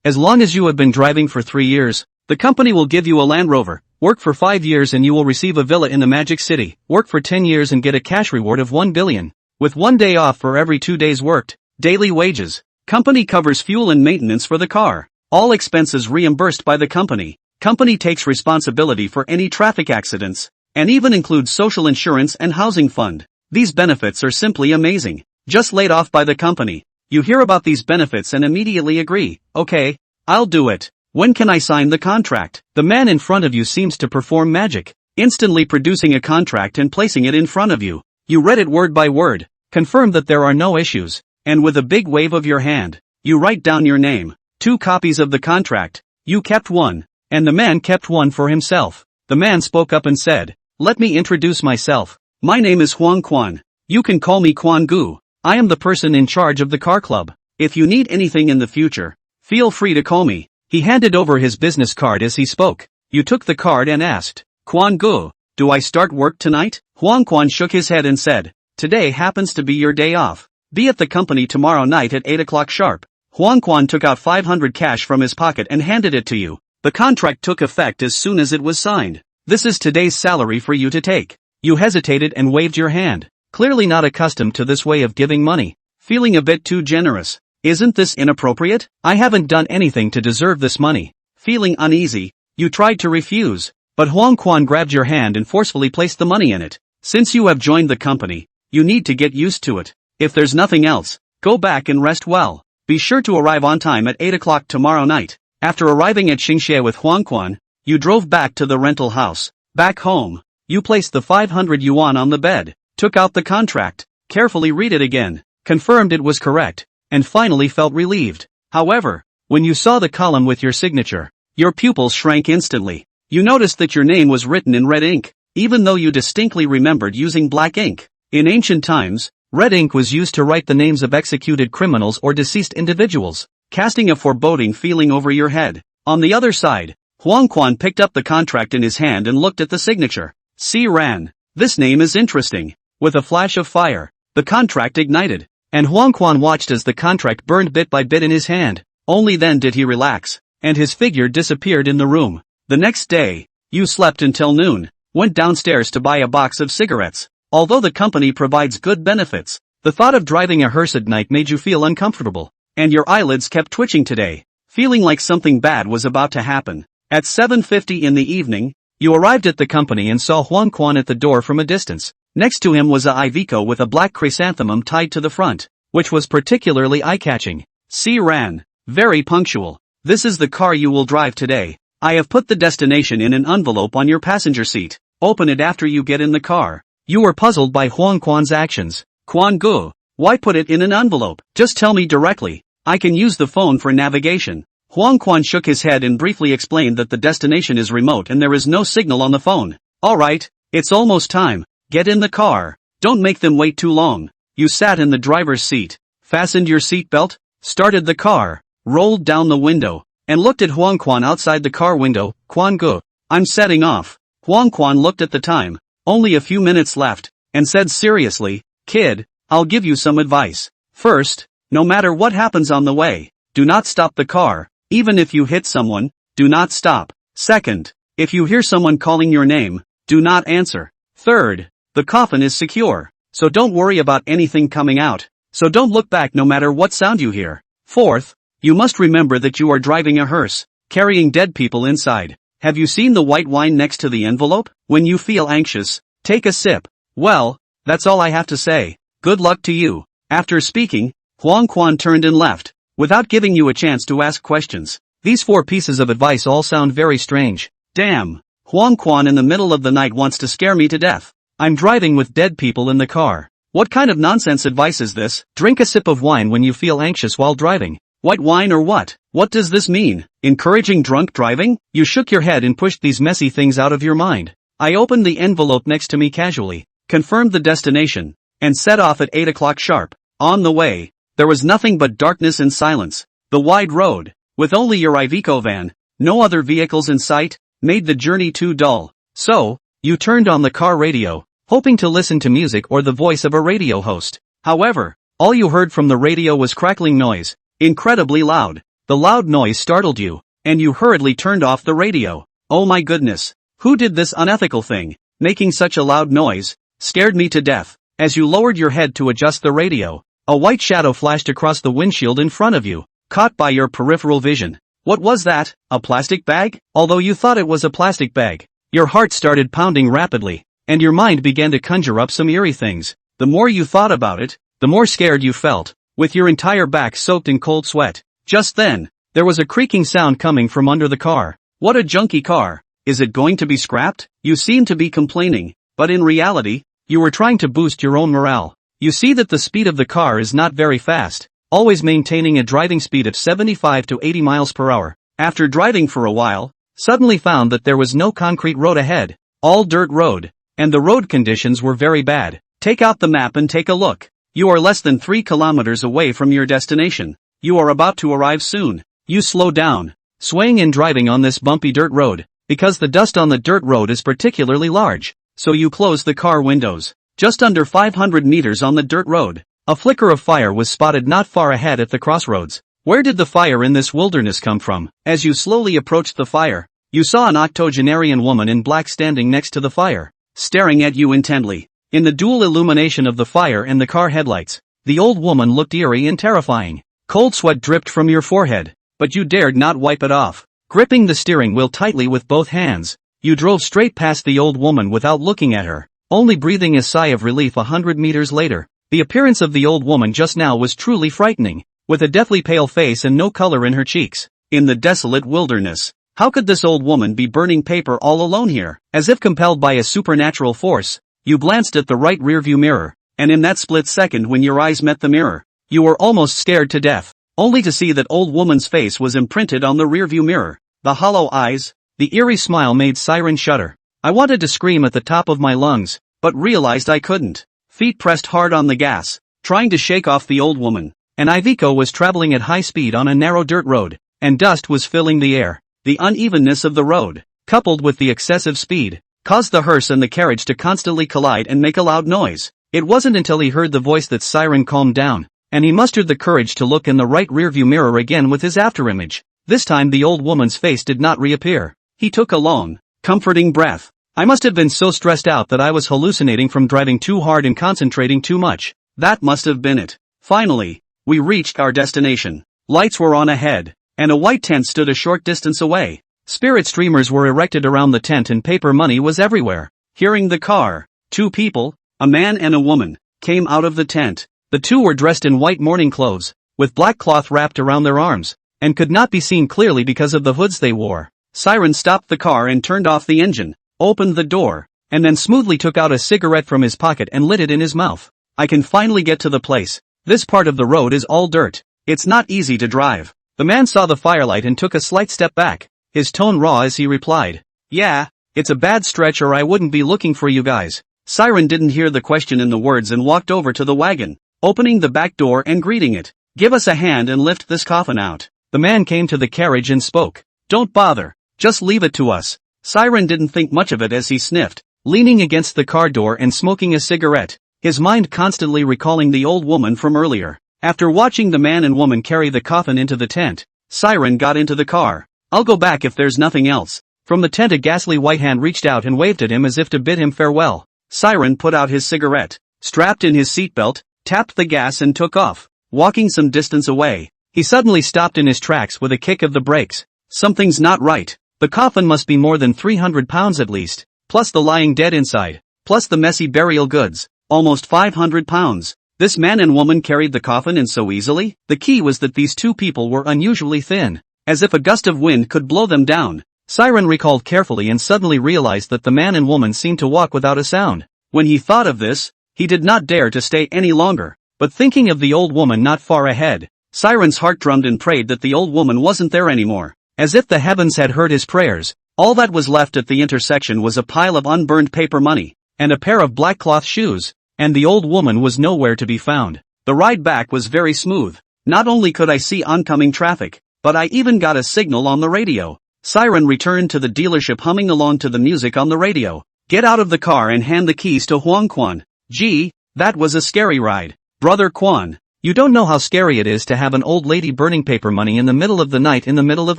As long as you have been driving for 3 years, the company will give you a Land Rover. Work for 5 years and you will receive a villa in the Magic City. Work for 10 years and get a cash reward of 1 billion. With 1 day off for every 2 days worked. Daily wages. Company covers fuel and maintenance for the car. All expenses reimbursed by the company. Company takes responsibility for any traffic accidents, and even includes social insurance and housing fund. These benefits are simply amazing. Just laid off by the company. You hear about these benefits and immediately agree, okay, I'll do it. When can I sign the contract? The man in front of you seems to perform magic, instantly producing a contract and placing it in front of you. You read it word by word, confirm that there are no issues, and with a big wave of your hand, you write down your name. 2 copies of the contract. You kept one, and the man kept one for himself. The man spoke up and said, "Let me introduce myself. My name is Huang Quan. You can call me Quan Gu. I am the person in charge of the car club. If you need anything in the future, feel free to call me." He handed over his business card as he spoke. You took the card and asked, "Quan Gu, do I start work tonight?" Huang Quan shook his head and said, "Today happens to be your day off. Be at the company tomorrow night at 8 o'clock sharp." Huang Quan took out 500 cash from his pocket and handed it to you. The contract took effect as soon as it was signed. "This is today's salary for you to take." You hesitated and waved your hand, clearly not accustomed to this way of giving money, feeling a bit too generous. "Isn't this inappropriate? I haven't done anything to deserve this money." Feeling uneasy, you tried to refuse, but Huang Quan grabbed your hand and forcefully placed the money in it. "Since you have joined the company, you need to get used to it. If there's nothing else, go back and rest well. Be sure to arrive on time at 8 o'clock tomorrow night." After arriving at Xinxie with Huang Quan, you drove back to the rental house. Back home, you placed the 500 yuan on the bed, took out the contract, carefully read it again, confirmed it was correct, and finally felt relieved. However, when you saw the column with your signature, your pupils shrank instantly. You noticed that your name was written in red ink, even though you distinctly remembered using black ink. In ancient times, red ink was used to write the names of executed criminals or deceased individuals, casting a foreboding feeling over your head. On the other side, Huang Quan picked up the contract in his hand and looked at the signature. "Si Ran. This name is interesting." With a flash of fire, the contract ignited, and Huang Quan watched as the contract burned bit by bit in his hand. Only then did he relax, and his figure disappeared in the room. The next day, you slept until noon, went downstairs to buy a box of cigarettes. Although the company provides good benefits, the thought of driving a hearse at night made you feel uncomfortable, and your eyelids kept twitching today, feeling like something bad was about to happen. At 7:50 in the evening, you arrived at the company and saw Huang Quan at the door from a distance. Next to him was a Iveco with a black chrysanthemum tied to the front, which was particularly eye-catching. "Si Ran. Very punctual. This is the car you will drive today. I have put the destination in an envelope on your passenger seat. Open it after you get in the car." You were puzzled by Huang Quan's actions. "Quan Gu, why put it in an envelope? Just tell me directly. I can use the phone for navigation." Huang Quan shook his head and briefly explained that the destination is remote and there is no signal on the phone. "Alright, it's almost time. Get in the car. Don't make them wait too long." You sat in the driver's seat, fastened your seatbelt, started the car, rolled down the window, and looked at Huang Quan outside the car window. "Quan Gu, I'm setting off." Huang Quan looked at the time, only a few minutes left, and said seriously, "Kid, I'll give you some advice. First, no matter what happens on the way, do not stop the car. Even if you hit someone, do not stop. Second, if you hear someone calling your name, do not answer. Third, the coffin is secure, so don't worry about anything coming out, so don't look back no matter what sound you hear. Fourth, you must remember that you are driving a hearse, carrying dead people inside. Have you seen the white wine next to the envelope? When you feel anxious, take a sip." "Well, that's all I have to say. Good luck to you." After speaking, Huang Quan turned and left, without giving you a chance to ask questions. These 4 pieces of advice all sound very strange. Damn, Huang Quan in the middle of the night wants to scare me to death. I'm driving with dead people in the car. What kind of nonsense advice is this? Drink a sip of wine when you feel anxious while driving. White wine or what? What does this mean? Encouraging drunk driving? You shook your head and pushed these messy things out of your mind. I opened the envelope next to me casually, confirmed the destination, and set off at 8 o'clock sharp. On the way, there was nothing but darkness and silence. The wide road, with only your Iveco van, no other vehicles in sight, made the journey too dull. So, you turned on the car radio, hoping to listen to music or the voice of a radio host. However, all you heard from the radio was crackling noise, incredibly loud. The loud noise startled you, and you hurriedly turned off the radio. Oh my goodness. Who did this unethical thing? Making such a loud noise scared me to death. As you lowered your head to adjust the radio, a white shadow flashed across the windshield in front of you, caught by your peripheral vision. What was that? A plastic bag? Although you thought it was a plastic bag, your heart started pounding rapidly, and your mind began to conjure up some eerie things. The more you thought about it, the more scared you felt, with your entire back soaked in cold sweat. Just then, there was a creaking sound coming from under the car. What a junky car. Is it going to be scrapped? You seem to be complaining, but in reality, you were trying to boost your own morale. You see that the speed of the car is not very fast, always maintaining a driving speed of 75 to 80 miles per hour. After driving for a while, suddenly found that there was no concrete road ahead, all dirt road, and the road conditions were very bad. Take out the map and take a look. You are less than 3 kilometers away from your destination. You are about to arrive soon. You slow down, swaying and driving on this bumpy dirt road, because the dust on the dirt road is particularly large, so you close the car windows. Just under 500 meters on the dirt road, a flicker of fire was spotted not far ahead at the crossroads. Where did the fire in this wilderness come from? As you slowly approached the fire, you saw an octogenarian woman in black standing next to the fire, staring at you intently. In the dual illumination of the fire and the car headlights, the old woman looked eerie and terrifying. Cold sweat dripped from your forehead, but you dared not wipe it off. Gripping the steering wheel tightly with both hands, you drove straight past the old woman without looking at her, only breathing a sigh of relief 100 meters later. The appearance of the old woman just now was truly frightening, with a deathly pale face and no color in her cheeks. In the desolate wilderness, how could this old woman be burning paper all alone here? As if compelled by a supernatural force, you glanced at the right rearview mirror, and in that split second when your eyes met the mirror, you were almost scared to death, only to see that old woman's face was imprinted on the rearview mirror. The hollow eyes, the eerie smile made Siren shudder. I wanted to scream at the top of my lungs, but realized I couldn't. Feet pressed hard on the gas, trying to shake off the old woman. An Iveco was traveling at high speed on a narrow dirt road, and dust was filling the air. The unevenness of the road, coupled with the excessive speed, caused the hearse and the carriage to constantly collide and make a loud noise. It wasn't until he heard the voice that Siren calmed down, and he mustered the courage to look in the right rearview mirror again with his afterimage. This time the old woman's face did not reappear. He took a long, comforting breath. I must have been so stressed out that I was hallucinating from driving too hard and concentrating too much. That must have been it. Finally, we reached our destination. Lights were on ahead, and a white tent stood a short distance away. Spirit streamers were erected around the tent and paper money was everywhere. Hearing the car, 2 people, a man and a woman, came out of the tent. The 2 were dressed in white mourning clothes, with black cloth wrapped around their arms, and could not be seen clearly because of the hoods they wore. Siren stopped the car and turned off the engine, opened the door, and then smoothly took out a cigarette from his pocket and lit it in his mouth. I can finally get to the place. This part of the road is all dirt. It's not easy to drive. The man saw the firelight and took a slight step back, his tone raw as he replied, "Yeah, it's a bad stretch or I wouldn't be looking for you guys." Siren didn't hear the question in the words and walked over to the wagon, opening the back door and greeting it. "Give us a hand and lift this coffin out." The man came to the carriage and spoke. "Don't bother, just leave it to us." Siren didn't think much of it as he sniffed, leaning against the car door and smoking a cigarette, his mind constantly recalling the old woman from earlier. After watching the man and woman carry the coffin into the tent, Siren got into the car. "I'll go back if there's nothing else." From the tent a ghastly white hand reached out and waved at him as if to bid him farewell. Siren put out his cigarette, strapped in his seatbelt, tapped the gas and took off. Walking some distance away, he suddenly stopped in his tracks with a kick of the brakes. Something's not right. The coffin must be more than 300 pounds at least, plus the lying dead inside, plus the messy burial goods, almost 500 pounds. This man and woman carried the coffin in so easily? The key was that these 2 people were unusually thin, as if a gust of wind could blow them down. Siren recalled carefully and suddenly realized that the man and woman seemed to walk without a sound. When he thought of this, he did not dare to stay any longer, but thinking of the old woman not far ahead, Siren's heart drummed and prayed that the old woman wasn't there anymore. As if the heavens had heard his prayers, all that was left at the intersection was a pile of unburned paper money, and a pair of black cloth shoes, and the old woman was nowhere to be found. The ride back was very smooth. Not only could I see oncoming traffic, but I even got a signal on the radio. Siren returned to the dealership humming along to the music on the radio. "Get out of the car and hand the keys to Huang Quan." Gee, that was a scary ride. Brother Quan, You don't know how scary it is to have an old lady burning paper money in the middle of the night in the middle of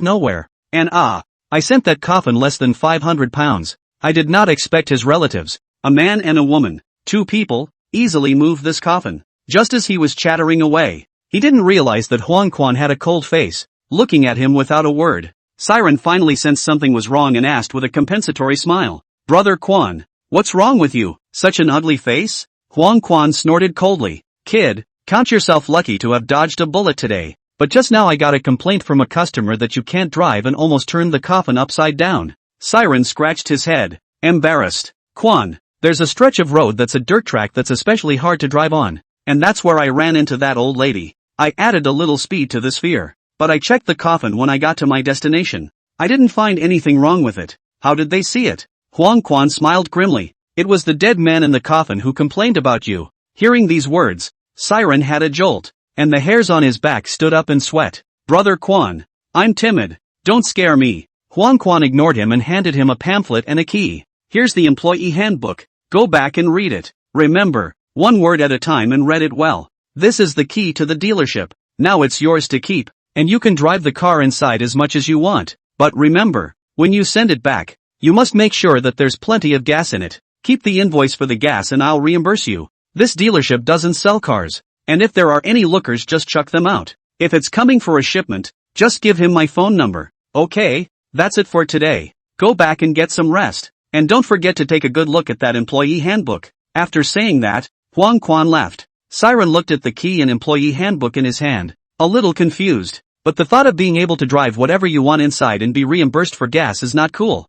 nowhere. And I sent that coffin less than 500 pounds. I did not expect his relatives, a man and a woman, 2 people, easily move this coffin. Just as he was chattering away, he didn't realize that Huang Quan had a cold face, looking at him without a word. Siren finally sensed something was wrong and asked with a compensatory smile, "Brother Quan, what's wrong with you? Such an ugly face?" Huang Quan snorted coldly, "Kid, count yourself lucky to have dodged a bullet today. But just now I got a complaint from a customer that you can't drive and almost turned the coffin upside down." Siren scratched his head, embarrassed. "Quan, there's a stretch of road that's a dirt track that's especially hard to drive on, and that's where I ran into that old lady. I added a little speed to this fear, but I checked the coffin when I got to my destination. I didn't find anything wrong with it. How did they see it?" Huang Quan smiled grimly. "It was the dead man in the coffin who complained about you." Hearing these words, Siren had a jolt, and the hairs on his back stood up in sweat. "Brother Quan, I'm timid. Don't scare me." Huang Quan ignored him and handed him a pamphlet and a key. "Here's the employee handbook. Go back and read it. Remember, one word at a time and read it well. This is the key to the dealership. Now it's yours to keep, and you can drive the car inside as much as you want. But remember, when you send it back, you must make sure that there's plenty of gas in it. Keep the invoice for the gas and I'll reimburse you. This dealership doesn't sell cars, and if there are any lookers just chuck them out. If it's coming for a shipment, just give him my phone number. Okay, that's it for today. Go back and get some rest, and don't forget to take a good look at that employee handbook." After saying that, Huang Quan left. Siren looked at the key and employee handbook in his hand, a little confused. But the thought of being able to drive whatever you want inside and be reimbursed for gas is not cool.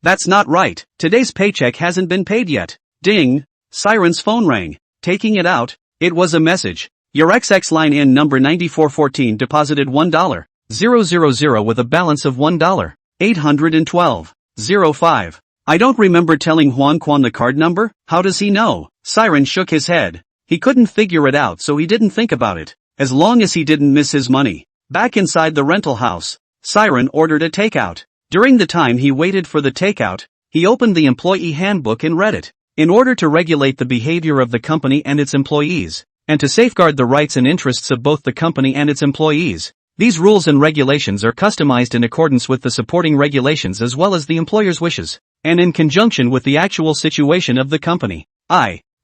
That's not right. Today's paycheck hasn't been paid yet. Ding! Siren's phone rang. Taking it out, it was a message. "Your XX line in number 9414 deposited $1,000 with a balance of $1,812.05. I don't remember telling Huang Quan the card number. How does he know?" Siren shook his head. He couldn't figure it out, so he didn't think about it. As long as he didn't miss his money. Back inside the rental house, Siren ordered a takeout. During the time he waited for the takeout, he opened the employee handbook and read it. In order to regulate the behavior of the company and its employees, and to safeguard the rights and interests of both the company and its employees, these rules and regulations are customized in accordance with the supporting regulations as well as the employer's wishes, and in conjunction with the actual situation of the company.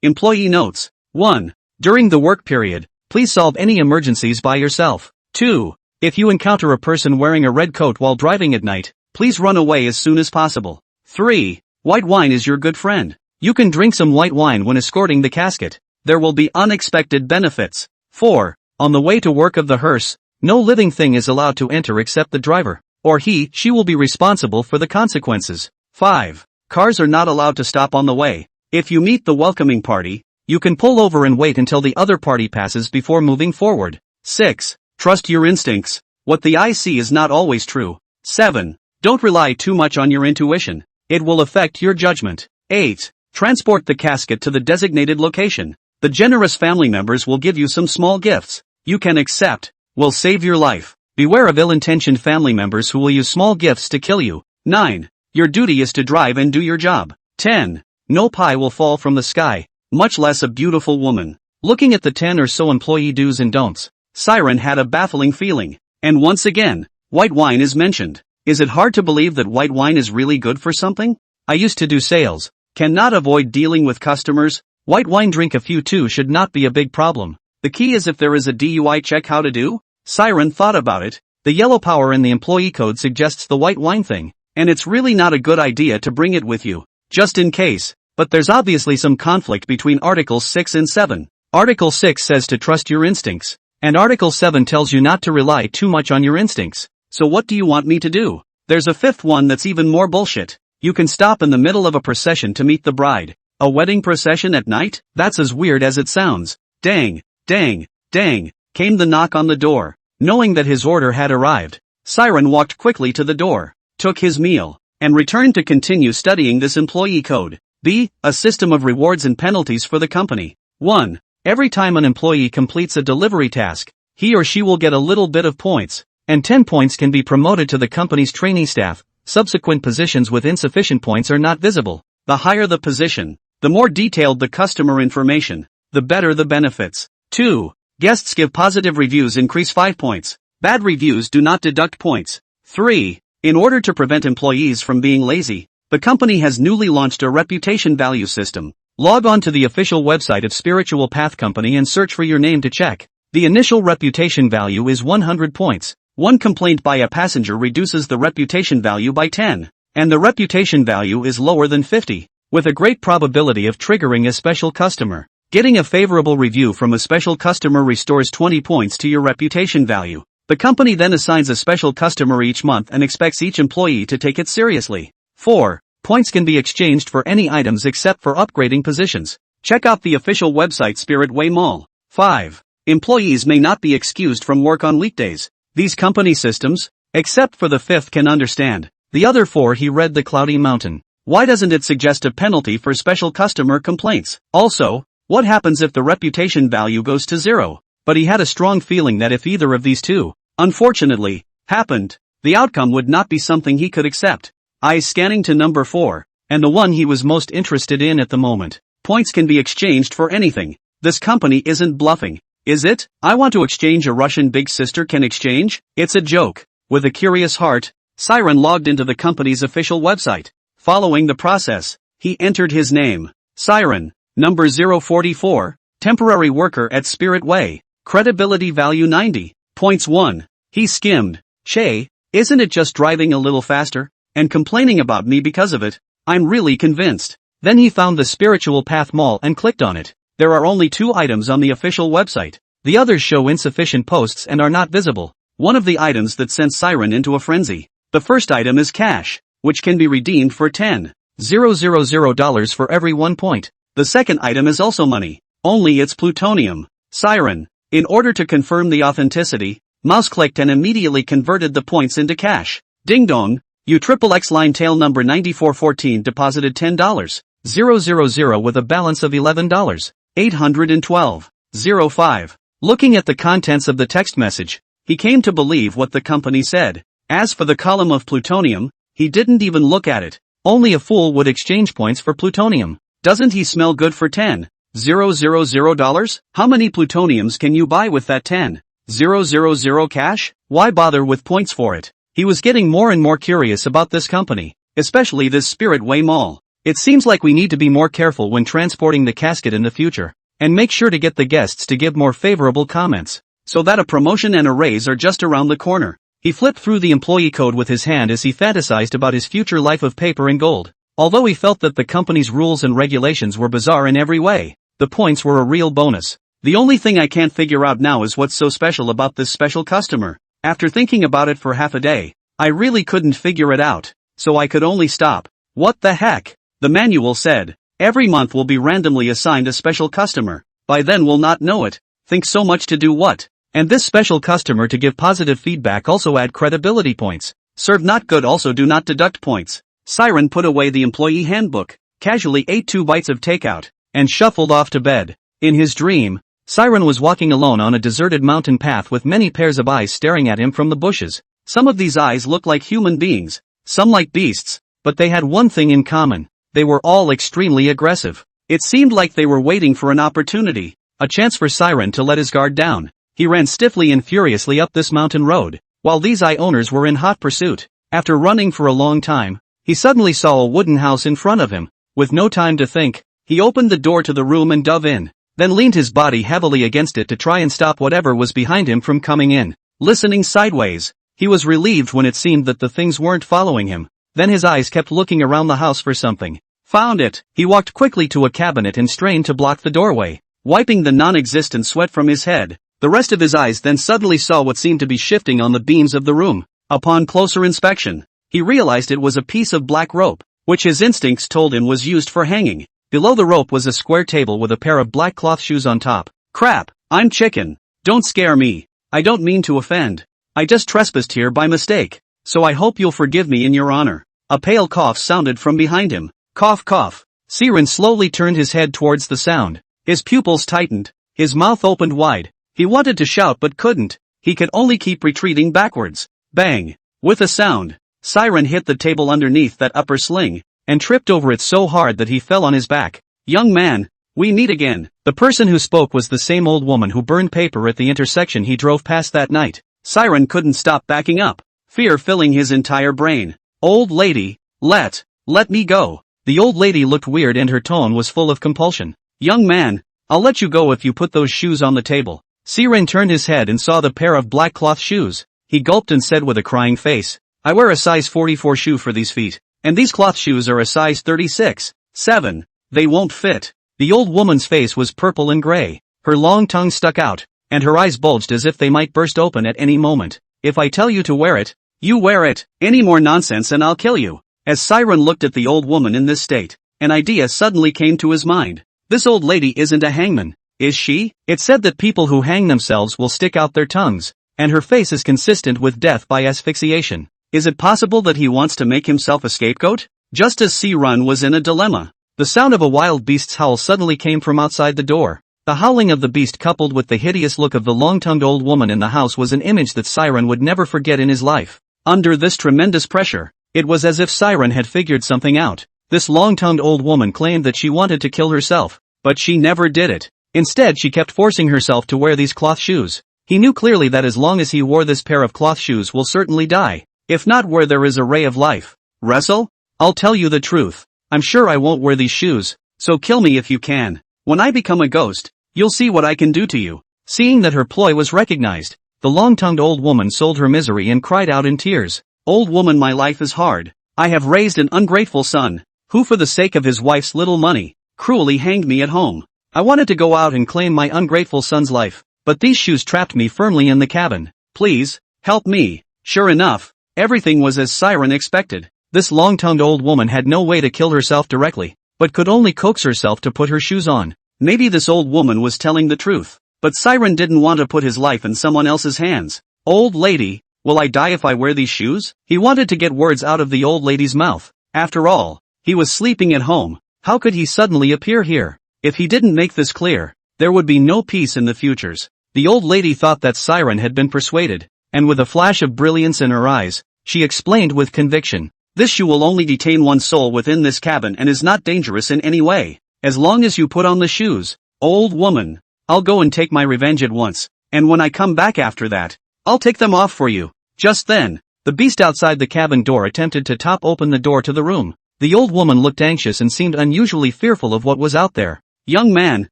Employee notes. 1. During the work period, please solve any emergencies by yourself. 2. If you encounter a person wearing a red coat while driving at night, please run away as soon as possible. 3. White wine is your good friend. You can drink some white wine when escorting the casket. There will be unexpected benefits. 4. On the way to work of the hearse, no living thing is allowed to enter except the driver, or she will be responsible for the consequences. 5. Cars are not allowed to stop on the way. If you meet the welcoming party, you can pull over and wait until the other party passes before moving forward. 6. Trust your instincts. What the eye see is not always true. 7. Don't rely too much on your intuition. It will affect your judgment. 8. Transport the casket to the designated location. The generous family members will give you some small gifts. You can accept. Will save your life. Beware of ill-intentioned family members who will use small gifts to kill you. 9. Your duty is to drive and do your job. 10. No pie will fall from the sky, much less a beautiful woman. Looking at the 10 or so employee do's and don'ts, Siren had a baffling feeling. And once again, white wine is mentioned. Is it hard to believe that white wine is really good for something? I used to do sales. Cannot avoid dealing with customers. White wine drink a few too should not be a big problem. The key is if there is a DUI check how to do? Siren thought about it. The yellow power in the employee code suggests the white wine thing, and it's really not a good idea to bring it with you, just in case. But there's obviously some conflict between Articles 6 and 7. Article 6 says to trust your instincts, and Article 7 tells you not to rely too much on your instincts. So what do you want me to do? There's a fifth one that's even more bullshit. You can stop in the middle of a procession to meet the bride. A wedding procession at night? That's as weird as it sounds. Dang, dang, dang, came the knock on the door. Knowing that his order had arrived, Siren walked quickly to the door, took his meal, and returned to continue studying this employee code. B. A system of rewards and penalties for the company. 1. Every time an employee completes a delivery task, he or she will get a little bit of points, and 10 points can be promoted to the company's training staff. Subsequent positions with insufficient points are not visible. The higher the position, the more detailed the customer information, the better the benefits. 2. Guests give positive reviews increase 5 points. Bad reviews do not deduct points. 3. In order to prevent employees from being lazy, the company has newly launched a reputation value system. Log on to the official website of Spiritual Path Company and search for your name to check. The initial reputation value is 100 points. One complaint by a passenger reduces the reputation value by 10. And the reputation value is lower than 50, with a great probability of triggering a special customer. Getting a favorable review from a special customer restores 20 points to your reputation value. The company then assigns a special customer each month and expects each employee to take it seriously. 4. Points can be exchanged for any items except for upgrading positions. Check out the official website Spirit Way Mall. 5. Employees may not be excused from work on weekdays. These company systems, except for the 5th, can understand. The other 4 he read the Cloudy Mountain. Why doesn't it suggest a penalty for special customer complaints? Also, what happens if the reputation value goes to 0? But he had a strong feeling that if either of these two, unfortunately, happened, the outcome would not be something he could accept. Eyes scanning to number 4, and the one he was most interested in at the moment. Points can be exchanged for anything. This company isn't bluffing, is it? I want to exchange a Russian big sister can exchange? It's a joke. With a curious heart, Siren logged into the company's official website. Following the process, he entered his name. Siren, number 044, temporary worker at Spirit Way. Credibility value 90. Points 1. He skimmed. Che, isn't it just driving a little faster? And complaining about me because of it? I'm really convinced. Then he found the Spiritual Path Mall and clicked on it. There are only 2 items on the official website. The others show insufficient posts and are not visible. One of the items that sent Siren into a frenzy. The first item is cash, which can be redeemed for $10,000 for every 1 point. The second item is also money, only it's plutonium. Siren, in order to confirm the authenticity, mouse clicked and immediately converted the points into cash. Ding dong, UXXX line tail number 9414 deposited $10,000 with a balance of $11,812.05. Looking at the contents of the text message, he came to believe what the company said. As for the column of plutonium, he didn't even look at it. Only a fool would exchange points for plutonium. Doesn't he smell good for $10,000? How many plutoniums can you buy with that $10,000 cash? Why bother with points for it? He was getting more and more curious about this company, especially this Spirit Way Mall. It seems like we need to be more careful when transporting the casket in the future, and make sure to get the guests to give more favorable comments, so that a promotion and a raise are just around the corner. He flipped through the employee code with his hand as he fantasized about his future life of paper and gold. Although he felt that the company's rules and regulations were bizarre in every way, the points were a real bonus. The only thing I can't figure out now is what's so special about this special customer. After thinking about it for half a day, I really couldn't figure it out, so I could only stop. What the heck? The manual said, every month will be randomly assigned a special customer. By then we'll not know it. Think so much to do what? And this special customer to give positive feedback also add credibility points. Serve not good also do not deduct points. Siren put away the employee handbook, casually ate 2 bites of takeout, and shuffled off to bed. In his dream, Siren was walking alone on a deserted mountain path with many pairs of eyes staring at him from the bushes. Some of these eyes looked like human beings, some like beasts, but they had one thing in common. They were all extremely aggressive. It seemed like they were waiting for an opportunity, a chance for Siren to let his guard down. He ran stiffly and furiously up this mountain road, while these eye owners were in hot pursuit. After running for a long time, he suddenly saw a wooden house in front of him. With no time to think, he opened the door to the room and dove in, then leaned his body heavily against it to try and stop whatever was behind him from coming in. Listening sideways, he was relieved when it seemed that the things weren't following him. Then his eyes kept looking around the house for something. Found it. He walked quickly to a cabinet and strained to block the doorway, wiping the non-existent sweat from his head. The rest of his eyes then suddenly saw what seemed to be shifting on the beams of the room. Upon closer inspection, he realized it was a piece of black rope, which his instincts told him was used for hanging. Below the rope was a square table with a pair of black cloth shoes on top. Crap, I'm chicken. Don't scare me. I don't mean to offend. I just trespassed here by mistake, so I hope you'll forgive me in your honor. A pale cough sounded from behind him. Cough cough. Siren slowly turned his head towards the sound. His pupils tightened, his mouth opened wide. He wanted to shout but couldn't. He could only keep retreating backwards. Bang! With a sound, Siren hit the table underneath that upper sling, and tripped over it so hard that he fell on his back. Young man, We meet again. The person who spoke was the same old woman who burned paper at the intersection he drove past that night. Siren couldn't stop backing up, fear filling his entire brain. Old lady, let me go. The old lady looked weird and her tone was full of compulsion. Young man, I'll let you go if you put those shoes on the table. Siren turned his head and saw the pair of black cloth shoes. He gulped and said with a crying face, I wear a size 44 shoe for these feet, and these cloth shoes are a size 36. 7. They won't fit. The old woman's face was purple and gray. Her long tongue stuck out, and her eyes bulged as if they might burst open at any moment. If I tell you to wear it, you wear it. Any more nonsense and I'll kill you. As Siren looked at the old woman in this state, an idea suddenly came to his mind. This old lady isn't a hangman, is she? It said that people who hang themselves will stick out their tongues, and her face is consistent with death by asphyxiation. Is it possible that he wants to make himself a scapegoat? Just as Siren was in a dilemma, the sound of a wild beast's howl suddenly came from outside the door. The howling of the beast coupled with the hideous look of the long-tongued old woman in the house was an image that Siren would never forget in his life. Under this tremendous pressure, it was as if Siren had figured something out. This long-tongued old woman claimed that she wanted to kill herself, but she never did it. Instead she kept forcing herself to wear these cloth shoes. He knew clearly that as long as he wore this pair of cloth shoes will certainly die, if not where there is a ray of life. Wrestle? I'll tell you the truth. I'm sure I won't wear these shoes, so kill me if you can. When I become a ghost, you'll see what I can do to you. Seeing that her ploy was recognized, the long-tongued old woman sold her misery and cried out in tears. Old woman, my life is hard. I have raised an ungrateful son, who for the sake of his wife's little money, cruelly hanged me at home. I wanted to go out and claim my ungrateful son's life, but these shoes trapped me firmly in the cabin. Please, help me. Sure enough, everything was as Siren expected. This long-tongued old woman had no way to kill herself directly, but could only coax herself to put her shoes on. Maybe this old woman was telling the truth, but Siren didn't want to put his life in someone else's hands. Old lady, will I die if I wear these shoes? He wanted to get words out of the old lady's mouth. After all, he was sleeping at home. How could he suddenly appear here? If he didn't make this clear, there would be no peace in the futures. The old lady thought that Siren had been persuaded, and with a flash of brilliance in her eyes, she explained with conviction. This shoe will only detain one soul within this cabin and is not dangerous in any way. As long as you put on the shoes, old woman, I'll go and take my revenge at once, and when I come back after that, I'll take them off for you. Just then, the beast outside the cabin door attempted to top open the door to the room. The old woman looked anxious and seemed unusually fearful of what was out there. Young man,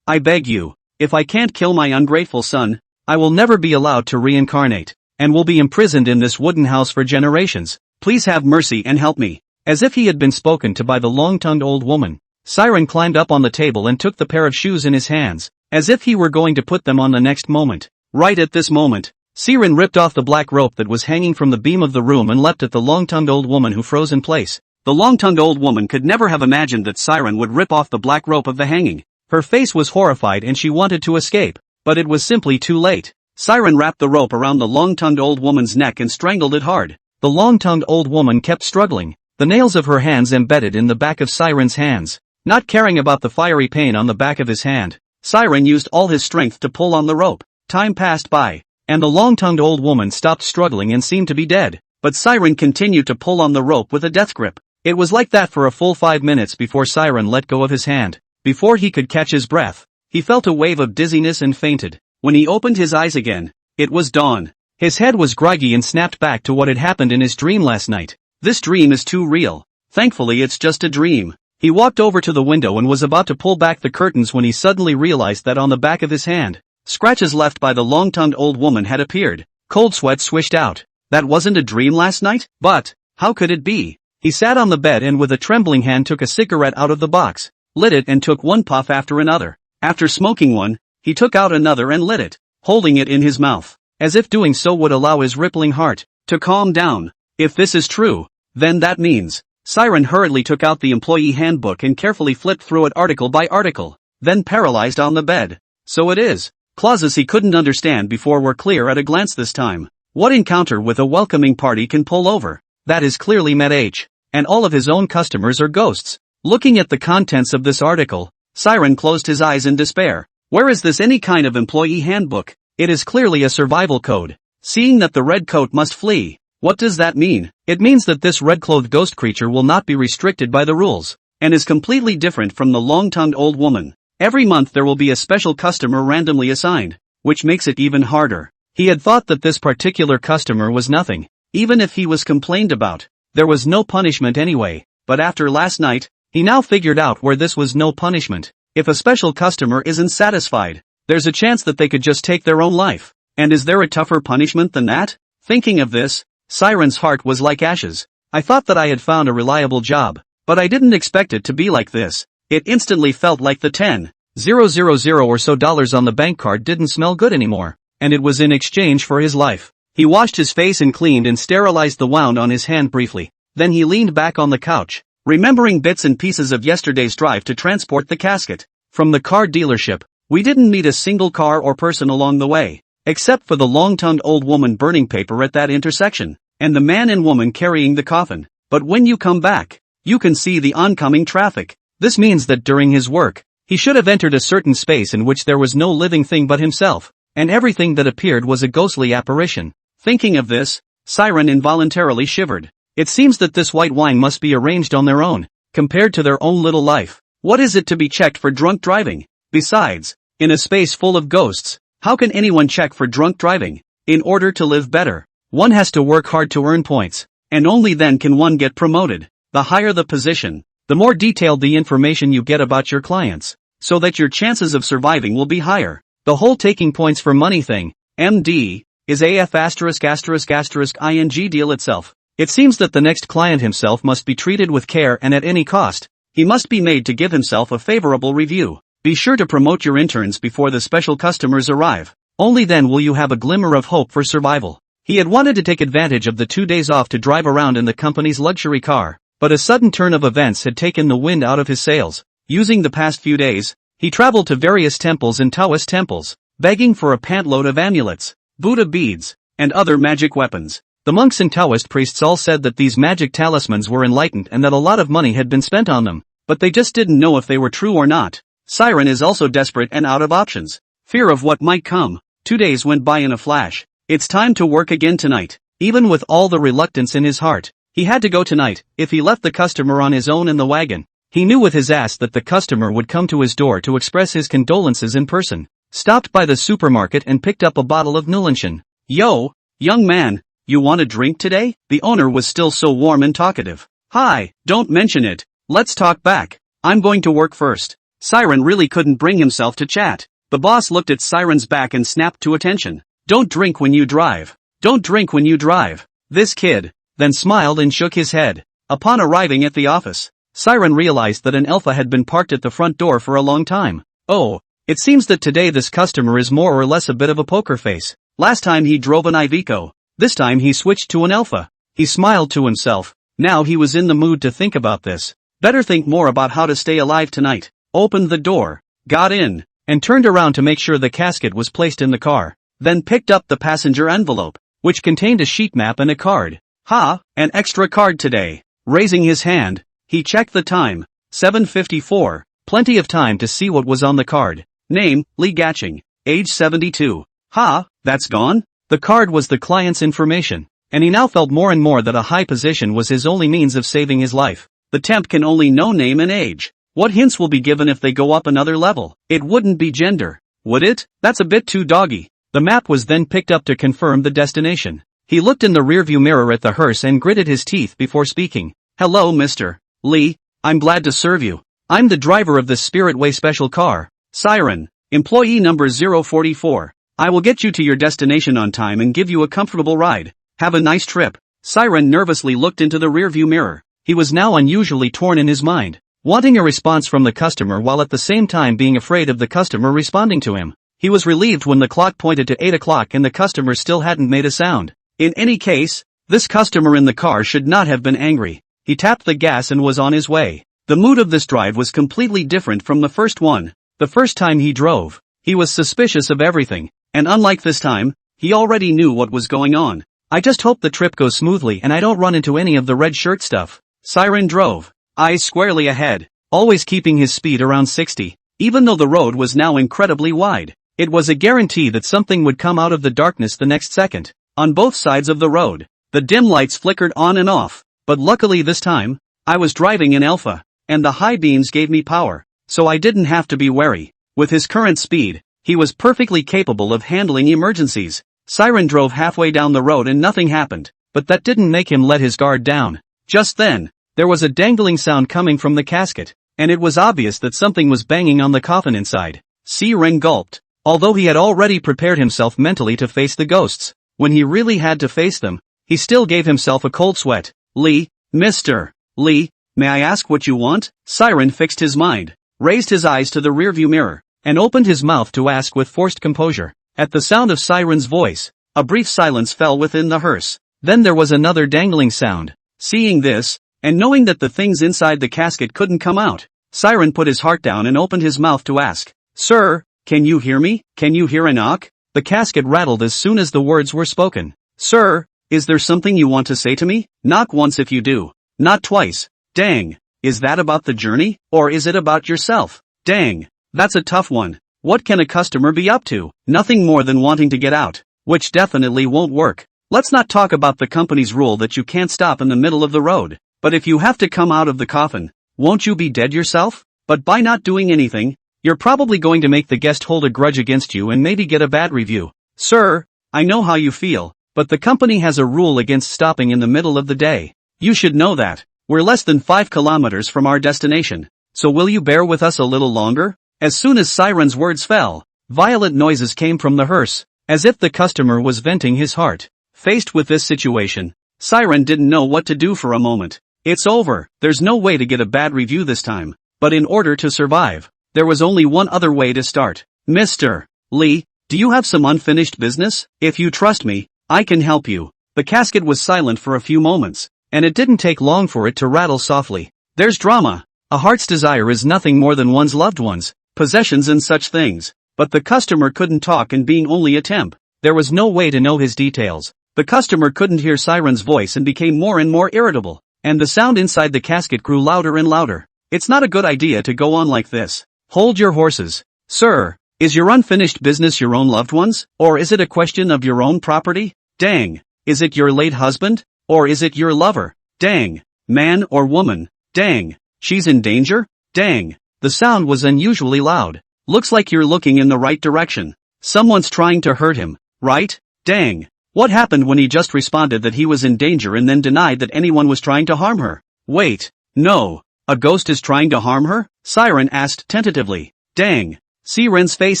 I beg you, if I can't kill my ungrateful son, I will never be allowed to reincarnate, and will be imprisoned in this wooden house for generations. Please have mercy and help me. As if he had been spoken to by the long-tongued old woman, Siren climbed up on the table and took the pair of shoes in his hands, as if he were going to put them on the next moment. Right at this moment, Siren ripped off the black rope that was hanging from the beam of the room and leapt at the long-tongued old woman who froze in place. The long-tongued old woman could never have imagined that Siren would rip off the black rope of the hanging. Her face was horrified and she wanted to escape, but it was simply too late. Siren wrapped the rope around the long-tongued old woman's neck and strangled it hard. The long-tongued old woman kept struggling, the nails of her hands embedded in the back of Siren's hands. Not caring about the fiery pain on the back of his hand, Siren used all his strength to pull on the rope. Time passed by, and the long-tongued old woman stopped struggling and seemed to be dead, but Siren continued to pull on the rope with a death grip. It was like that for a full 5 minutes before Siren let go of his hand. Before he could catch his breath, he felt a wave of dizziness and fainted. When he opened his eyes again, it was dawn. His head was groggy and snapped back to what had happened in his dream last night. This dream is too real. Thankfully it's just a dream. He walked over to the window and was about to pull back the curtains when he suddenly realized that on the back of his hand, scratches left by the long-tongued old woman had appeared. Cold sweat swished out. That wasn't a dream last night? But, how could it be? He sat on the bed and with a trembling hand took a cigarette out of the box, lit it and took one puff after another. After smoking one, he took out another and lit it, holding it in his mouth, as if doing so would allow his rippling heart to calm down. If this is true, then that means. Siren hurriedly took out the employee handbook and carefully flipped through it article by article, then paralyzed on the bed. So it is. Clauses he couldn't understand before were clear at a glance this time. What encounter with a welcoming party can pull over? That is clearly Med H, and all of his own customers are ghosts. Looking at the contents of this article, Siren closed his eyes in despair. Where is this any kind of employee handbook? It is clearly a survival code. Seeing that the red coat must flee. What does that mean? It means that this red-clothed ghost creature will not be restricted by the rules, and is completely different from the long-tongued old woman. Every month there will be a special customer randomly assigned, which makes it even harder. He had thought that this particular customer was nothing. Even if he was complained about, there was no punishment anyway, but after last night, he now figured out where this was no punishment. If a special customer isn't satisfied, there's a chance that they could just take their own life. And is there a tougher punishment than that? Thinking of this, Siren's heart was like ashes. I thought that I had found a reliable job, but I didn't expect it to be like this. It instantly felt like the 10,000 or so dollars on the bank card didn't smell good anymore, and it was in exchange for his life. He washed his face and cleaned and sterilized the wound on his hand briefly. Then he leaned back on the couch, remembering bits and pieces of yesterday's drive to transport the casket. From the car dealership, we didn't meet a single car or person along the way, except for the long-tongued old woman burning paper at that intersection, and the man and woman carrying the coffin. But when you come back, you can see the oncoming traffic. This means that during his work, he should have entered a certain space in which there was no living thing but himself, and everything that appeared was a ghostly apparition. Thinking of this, Siren involuntarily shivered. It seems that this white wine must be arranged on their own, compared to their own little life. What is it to be checked for drunk driving? Besides, in a space full of ghosts, how can anyone check for drunk driving? In order to live better, one has to work hard to earn points, and only then can one get promoted. The higher the position, the more detailed the information you get about your clients, so that your chances of surviving will be higher. The whole taking points for money thing, MD, is AF ****ing deal itself. It seems that the next client himself must be treated with care and at any cost. He must be made to give himself a favorable review. Be sure to promote your interns before the special customers arrive. Only then will you have a glimmer of hope for survival. He had wanted to take advantage of the 2 days off to drive around in the company's luxury car, but a sudden turn of events had taken the wind out of his sails. Using the past few days, he traveled to various temples and Taoist temples, begging for a pantload of amulets, Buddha beads, and other magic weapons. The monks and Taoist priests all said that these magic talismans were enlightened and that a lot of money had been spent on them, but they just didn't know if they were true or not. Siren is also desperate and out of options. Fear of what might come. 2 days went by in a flash. It's time to work again tonight. Even with all the reluctance in his heart, he had to go tonight. If he left the customer on his own in the wagon, he knew with his ass that the customer would come to his door to express his condolences in person. Stopped by the supermarket and picked up a bottle of Nulanchen. Yo, young man, you want a drink today? The owner was still so warm and talkative. Hi, don't mention it. Let's talk back. I'm going to work first. Siren really couldn't bring himself to chat. The boss looked at Siren's back and snapped to attention. Don't drink when you drive. Don't drink when you drive. This kid, then smiled and shook his head. Upon arriving at the office, Siren realized that an Alpha had been parked at the front door for a long time. Oh, it seems that today this customer is more or less a bit of a poker face. Last time he drove an Iveco. This time he switched to an Alpha. He smiled to himself. Now he was in the mood to think about this. Better think more about how to stay alive tonight. Opened the door, got in, and turned around to make sure the casket was placed in the car. Then picked up the passenger envelope, which contained a sheet map and a card. Ha, an extra card today. Raising his hand, he checked the time. 7:54. Plenty of time to see what was on the card. Name, Lee Gatching. Age 72. Ha, that's gone? The card was the client's information, and he now felt more and more that a high position was his only means of saving his life. The temp can only know name and age. What hints will be given if they go up another level? It wouldn't be gender, would it? That's a bit too doggy. The map was then picked up to confirm the destination. He looked in the rearview mirror at the hearse and gritted his teeth before speaking. Hello, Mr. Lee, I'm glad to serve you. I'm the driver of the Spirit Way special car. Siren, employee number 044. I will get you to your destination on time and give you a comfortable ride. Have a nice trip. Siren nervously looked into the rearview mirror. He was now unusually torn in his mind, wanting a response from the customer while at the same time being afraid of the customer responding to him. He was relieved when the clock pointed to 8 o'clock and the customer still hadn't made a sound. In any case, this customer in the car should not have been angry. He tapped the gas and was on his way. The mood of this drive was completely different from the first one. The first time he drove, he was suspicious of everything, and unlike this time, he already knew what was going on. I just hope the trip goes smoothly and I don't run into any of the red shirt stuff. Siren drove, eyes squarely ahead, always keeping his speed around 60. Even though the road was now incredibly wide, it was a guarantee that something would come out of the darkness the next second. On both sides of the road, the dim lights flickered on and off, but luckily this time, I was driving an Alpha, and the high beams gave me power. so I didn't have to be wary. With his current speed, he was perfectly capable of handling emergencies. Siren drove halfway down the road and nothing happened, but that didn't make him let his guard down. Just then, there was a dangling sound coming from the casket, and it was obvious that something was banging on the coffin inside. Siren gulped. Although he had already prepared himself mentally to face the ghosts, when he really had to face them, he still gave himself a cold sweat. Lee, Mr. Lee, may I ask what you want? Siren fixed his mind, raised his eyes to the rearview mirror, and opened his mouth to ask with forced composure. At the sound of Siren's voice, a brief silence fell within the hearse. Then there was another dangling sound. Seeing this, and knowing that the things inside the casket couldn't come out, Siren put his heart down and opened his mouth to ask, "Sir, can you hear me? Can you hear a knock?" The casket rattled as soon as the words were spoken. "Sir, is there something you want to say to me? Knock once if you do. Not twice." Dang. Is that about the journey, or is it about yourself? Dang. That's a tough one. What can a customer be up to? Nothing more than wanting to get out, which definitely won't work. Let's not talk about the company's rule that you can't stop in the middle of the road. But if you have to come out of the coffin, won't you be dead yourself? But by not doing anything, you're probably going to make the guest hold a grudge against you and maybe get a bad review. Sir, I know how you feel, but the company has a rule against stopping in the middle of the day. You should know that. We're less than 5 kilometers from our destination. So will you bear with us a little longer? As soon as Siren's words fell, violent noises came from the hearse, as if the customer was venting his heart. Faced with this situation, Siren didn't know what to do for a moment. It's over, there's no way to get a bad review this time. But in order to survive, there was only one other way to start. Mr. Lee, do you have some unfinished business? If you trust me, I can help you. The casket was silent for a few moments, and it didn't take long for it to rattle softly. There's drama. A heart's desire is nothing more than one's loved ones, possessions and such things. But the customer couldn't talk, and being only a temp, there was no way to know his details. The customer couldn't hear Siren's voice and became more and more irritable, and the sound inside the casket grew louder and louder. It's not a good idea to go on like this. Hold your horses. Sir, is your unfinished business your own loved ones, or is it a question of your own property? Dang. Is it your late husband, or is it your lover? Dang. Man or woman? Dang. She's in danger? Dang. The sound was unusually loud. Looks like you're looking in the right direction. Someone's trying to hurt him, right? Dang. What happened when he just responded that he was in danger and then denied that anyone was trying to harm her? Wait. No. A ghost is trying to harm her? Siren asked tentatively. Dang. Siren's face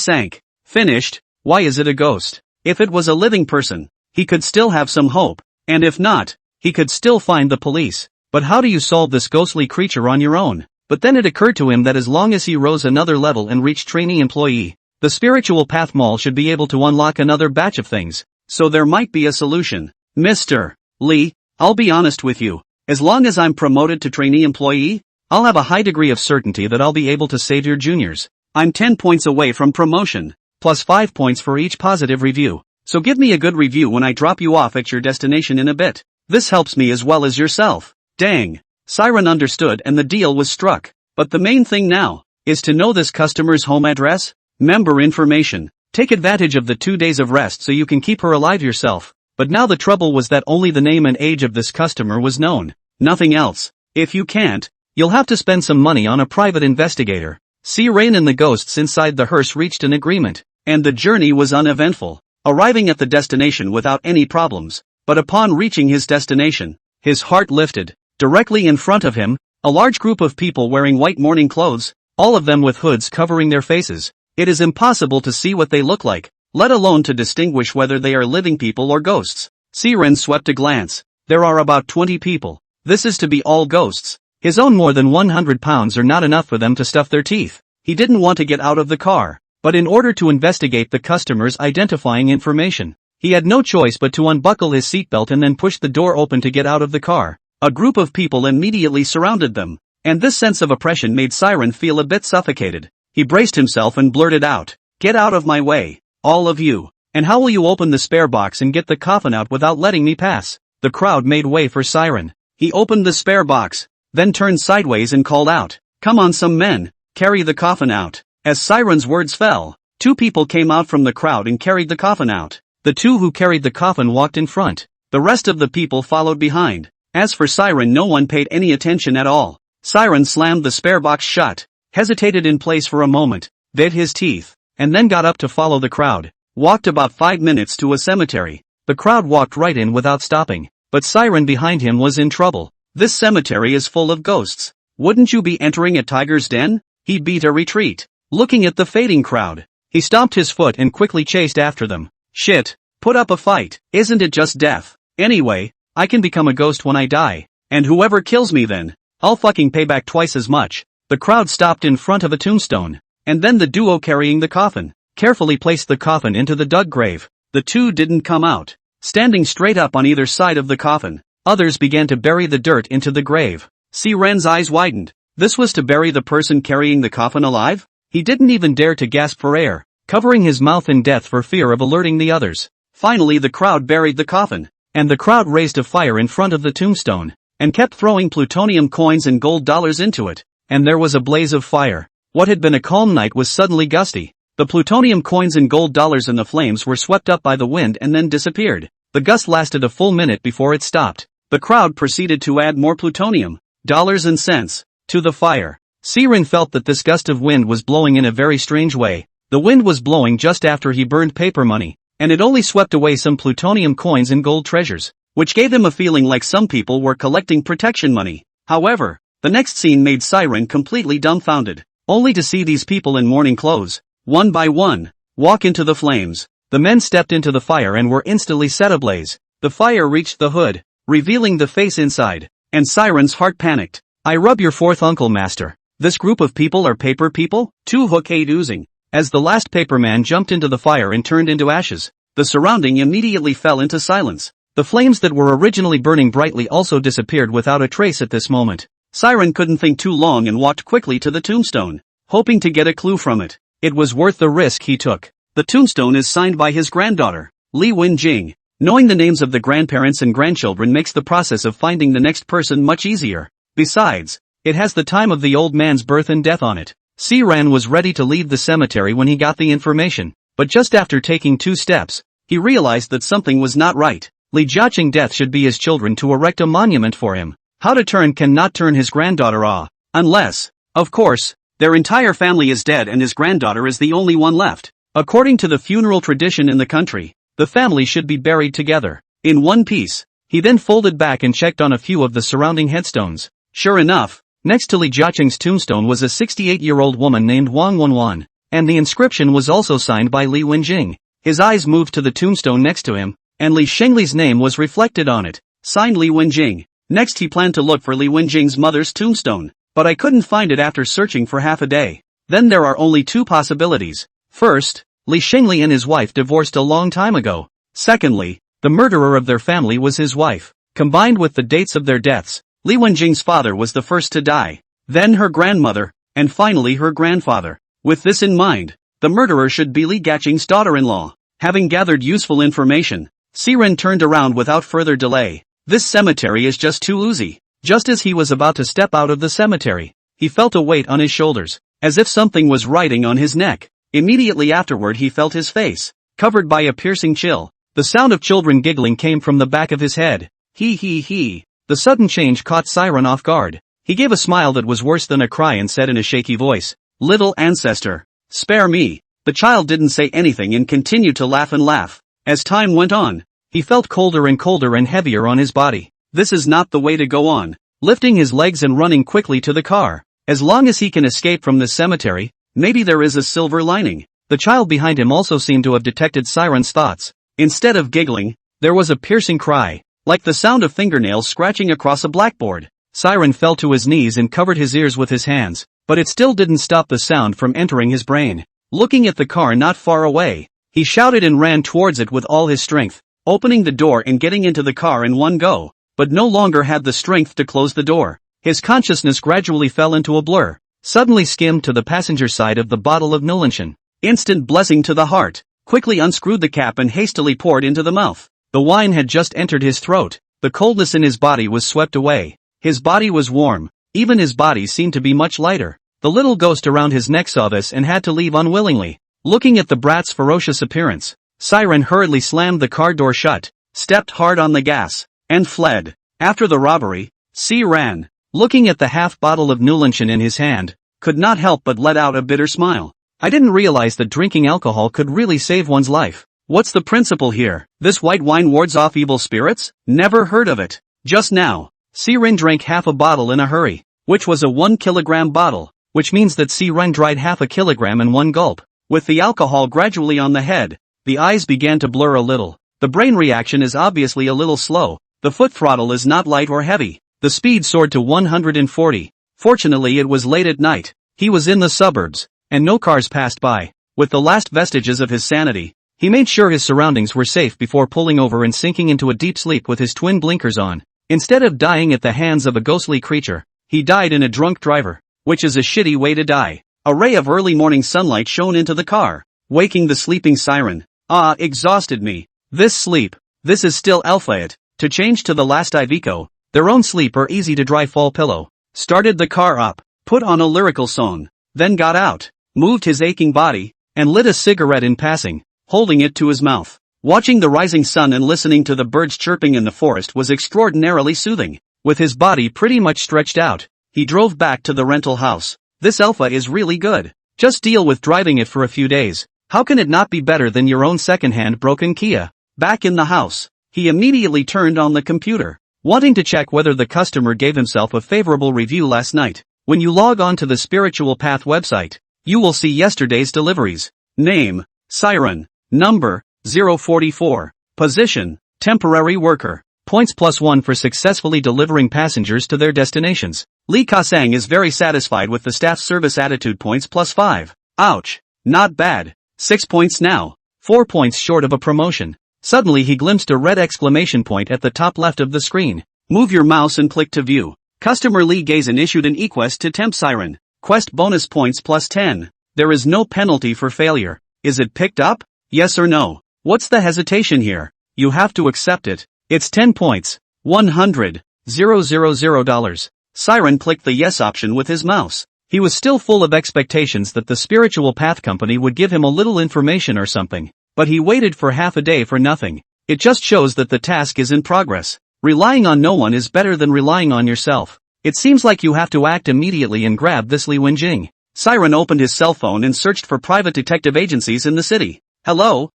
sank. Finished? Why is it a ghost? If it was a living person, he could still have some hope. And if not, he could still find the police. But how do you solve this ghostly creature on your own? But then it occurred to him that as long as he rose another level and reached trainee employee, the spiritual path mall should be able to unlock another batch of things. So there might be a solution. Mr. Lee, I'll be honest with you. As long as I'm promoted to trainee employee, I'll have a high degree of certainty that I'll be able to save your juniors. I'm 10 points away from promotion, plus 5 points for each positive review. So give me a good review when I drop you off at your destination in a bit. This helps me as well as yourself. Dang. Siren understood and the deal was struck. But the main thing now is to know this customer's home address, member information. Take advantage of the 2 days of rest so you can keep her alive yourself. But now the trouble was that only the name and age of this customer was known. Nothing else. If you can't, you'll have to spend some money on a private investigator. Siren and the ghosts inside the hearse reached an agreement, and the journey was uneventful, arriving at the destination without any problems. But upon reaching his destination, his heart lifted. Directly in front of him, a large group of people wearing white mourning clothes, all of them with hoods covering their faces. It is impossible to see what they look like, let alone to distinguish whether they are living people or ghosts. Siren swept a glance. There are about 20 people. This is to be all ghosts. His own more than 100 pounds are not enough for them to stuff their teeth. He didn't want to get out of the car, but in order to investigate the customer's identifying information, he had no choice but to unbuckle his seatbelt and then push the door open to get out of the car. A group of people immediately surrounded them, and this sense of oppression made Siren feel a bit suffocated. He braced himself and blurted out, "Get out of my way, all of you. And how will you open the spare box and get the coffin out without letting me pass?" The crowd made way for Siren. He opened the spare box, then turned sideways and called out, "Come on some men, carry the coffin out." As Siren's words fell, 2 people came out from the crowd and carried the coffin out. The 2 who carried the coffin walked in front. The rest of the people followed behind. As for Siren, no one paid any attention at all. Siren slammed the spare box shut. hesitated in place for a moment, bit his teeth, and then got up to follow the crowd. Walked about 5 minutes to a cemetery. The crowd walked right in without stopping, but Siren behind him was in trouble. This cemetery is full of ghosts. Wouldn't you be entering a tiger's den? He beat a retreat. Looking at the fading crowd, he stomped his foot and quickly chased after them. Shit, put up a fight. Isn't it just death? Anyway, I can become a ghost when I die. And whoever kills me then, I'll fucking pay back twice as much. The crowd stopped in front of a tombstone. And then the duo carrying the coffin carefully placed the coffin into the dug grave. The two didn't come out. Standing straight up on either side of the coffin, others began to bury the dirt into the grave. Siren's eyes widened. This was to bury the person carrying the coffin alive? He didn't even dare to gasp for air, covering his mouth in death for fear of alerting the others. Finally the crowd buried the coffin, and the crowd raised a fire in front of the tombstone, and kept throwing plutonium coins and gold dollars into it, and there was a blaze of fire. What had been a calm night was suddenly gusty. The plutonium coins and gold dollars and the flames were swept up by the wind and then disappeared. The gust lasted a full minute before it stopped. The crowd proceeded to add more plutonium, dollars and cents, to the fire. Siren felt that this gust of wind was blowing in a very strange way. The wind was blowing just after he burned paper money, and it only swept away some plutonium coins and gold treasures, which gave him a feeling like some people were collecting protection money. However, the next scene made Siren completely dumbfounded, only to see these people in mourning clothes, one by one, walk into the flames. The men stepped into the fire and were instantly set ablaze. The fire reached the hood, revealing the face inside, and Siren's heart panicked. I rub your fourth uncle, master. This group of people are paper people? 2 Hook 8 oozing. As the last paper man jumped into the fire and turned into ashes, the surrounding immediately fell into silence. The flames that were originally burning brightly also disappeared without a trace at this moment. Siren couldn't think too long and walked quickly to the tombstone, hoping to get a clue from it. It was worth the risk he took. The tombstone is signed by his granddaughter, Li Wen Jing. Knowing the names of the grandparents and grandchildren makes the process of finding the next person much easier. Besides, it has the time of the old man's birth and death on it. Siren was ready to leave the cemetery when he got the information, but just after taking 2 steps, he realized that something was not right. Li Jiaqing death should be his children to erect a monument for him. How to turn cannot turn his granddaughter unless, of course, their entire family is dead and his granddaughter is the only one left. According to the funeral tradition in the country, the family should be buried together, in one piece. He then folded back and checked on a few of the surrounding headstones. Sure enough, next to Li Jiaqing's tombstone was a 68-year-old woman named Wang Wenwan, and the inscription was also signed by Li Wenjing. His eyes moved to the tombstone next to him, and Li Shengli's name was reflected on it, signed Li Wenjing. Next he planned to look for Li Wenjing's mother's tombstone, but I couldn't find it after searching for half a day. Then there are only 2 possibilities. First, Li Shengli and his wife divorced a long time ago. Secondly, the murderer of their family was his wife. Combined with the dates of their deaths, Li Wenjing's father was the first to die, then her grandmother, and finally her grandfather. With this in mind, the murderer should be Li Jiaqing's daughter-in-law. Having gathered useful information, Siren turned around without further delay. This cemetery is just too oozy. Just as he was about to step out of the cemetery, he felt a weight on his shoulders, as if something was riding on his neck. Immediately afterward he felt his face, covered by a piercing chill. The sound of children giggling came from the back of his head. He. The sudden change caught Siren off guard. He gave a smile that was worse than a cry and said in a shaky voice, "Little ancestor, spare me." The child didn't say anything and continued to laugh and laugh. As time went on, he felt colder and heavier on his body. This is not the way to go on. Lifting his legs and running quickly to the car. As long as he can escape from this cemetery, maybe there is a silver lining. The child behind him also seemed to have detected Siren's thoughts. Instead of giggling, there was a piercing cry, like the sound of fingernails scratching across a blackboard. Siren fell to his knees and covered his ears with his hands, but it still didn't stop the sound from entering his brain. Looking at the car not far away, he shouted and ran towards it with all his strength, opening the door and getting into the car in one go, but no longer had the strength to close the door. His consciousness gradually fell into a blur, suddenly skimmed to the passenger side of the bottle of Nulanchen. Instant blessing to the heart, quickly unscrewed the cap and hastily poured into the mouth. The wine had just entered his throat, the coldness in his body was swept away. His body was warm, even his body seemed to be much lighter. The little ghost around his neck saw this and had to leave unwillingly. Looking at the brat's ferocious appearance, Siren hurriedly slammed the car door shut, stepped hard on the gas, and fled. After the robbery, C ran, looking at the half bottle of Nulanchen in his hand, could not help but let out a bitter smile. I didn't realize that drinking alcohol could really save one's life. What's the principle here? This white wine wards off evil spirits? Never heard of it. Just now, Si-Ren drank half a bottle in a hurry, which was a 1 kilogram bottle, which means that Si-Ren dried half a kilogram in one gulp. With the alcohol gradually on the head, the eyes began to blur a little. The brain reaction is obviously a little slow. The foot throttle is not light or heavy. The speed soared to 140. Fortunately it was late at night. He was in the suburbs, and no cars passed by. With the last vestiges of his sanity, he made sure his surroundings were safe before pulling over and sinking into a deep sleep with his twin blinkers on. Instead of dying at the hands of a ghostly creature, he died in a drunk driver, which is a shitty way to die. A ray of early morning sunlight shone into the car, waking the sleeping siren. Ah, exhausted me. This sleep. This is still alpha. To change to the last Iveco, their own sleep or easy to dry fall pillow. Started the car up, put on a lyrical song, then got out, moved his aching body, and lit a cigarette in passing, holding it to his mouth. Watching the rising sun and listening to the birds chirping in the forest was extraordinarily soothing. With his body pretty much stretched out, he drove back to the rental house. This alpha is really good. Just deal with driving it for a few days. How can it not be better than your own second-hand broken Kia? Back in the house, he immediately turned on the computer, wanting to check whether the customer gave himself a favorable review last night. When you log on to the Spiritual Path website, you will see yesterday's deliveries. Name, Siren. Number, 044. Position, temporary worker. Points +1 for successfully delivering passengers to their destinations. Lee Ka-sang is very satisfied with the staff service attitude. Points +5. Ouch. Not bad. 6 points now. 4 points short of a promotion. Suddenly he glimpsed a red exclamation point at the top left of the screen. Move your mouse and click to view. Customer Lee Gazin issued an e-quest to temp Siren. Quest bonus points +10. There is no penalty for failure. Is it picked up? Yes or no? What's the hesitation here? You have to accept it. It's 10 points. $100,000. Siren clicked the yes option with his mouse. He was still full of expectations that the Spiritual Path company would give him a little information or something. But he waited for half a day for nothing. It just shows that the task is in progress. Relying on no one is better than relying on yourself. It seems like you have to act immediately and grab this Li Wenjing. Siren opened his cell phone and searched for private detective agencies in the city. Hello?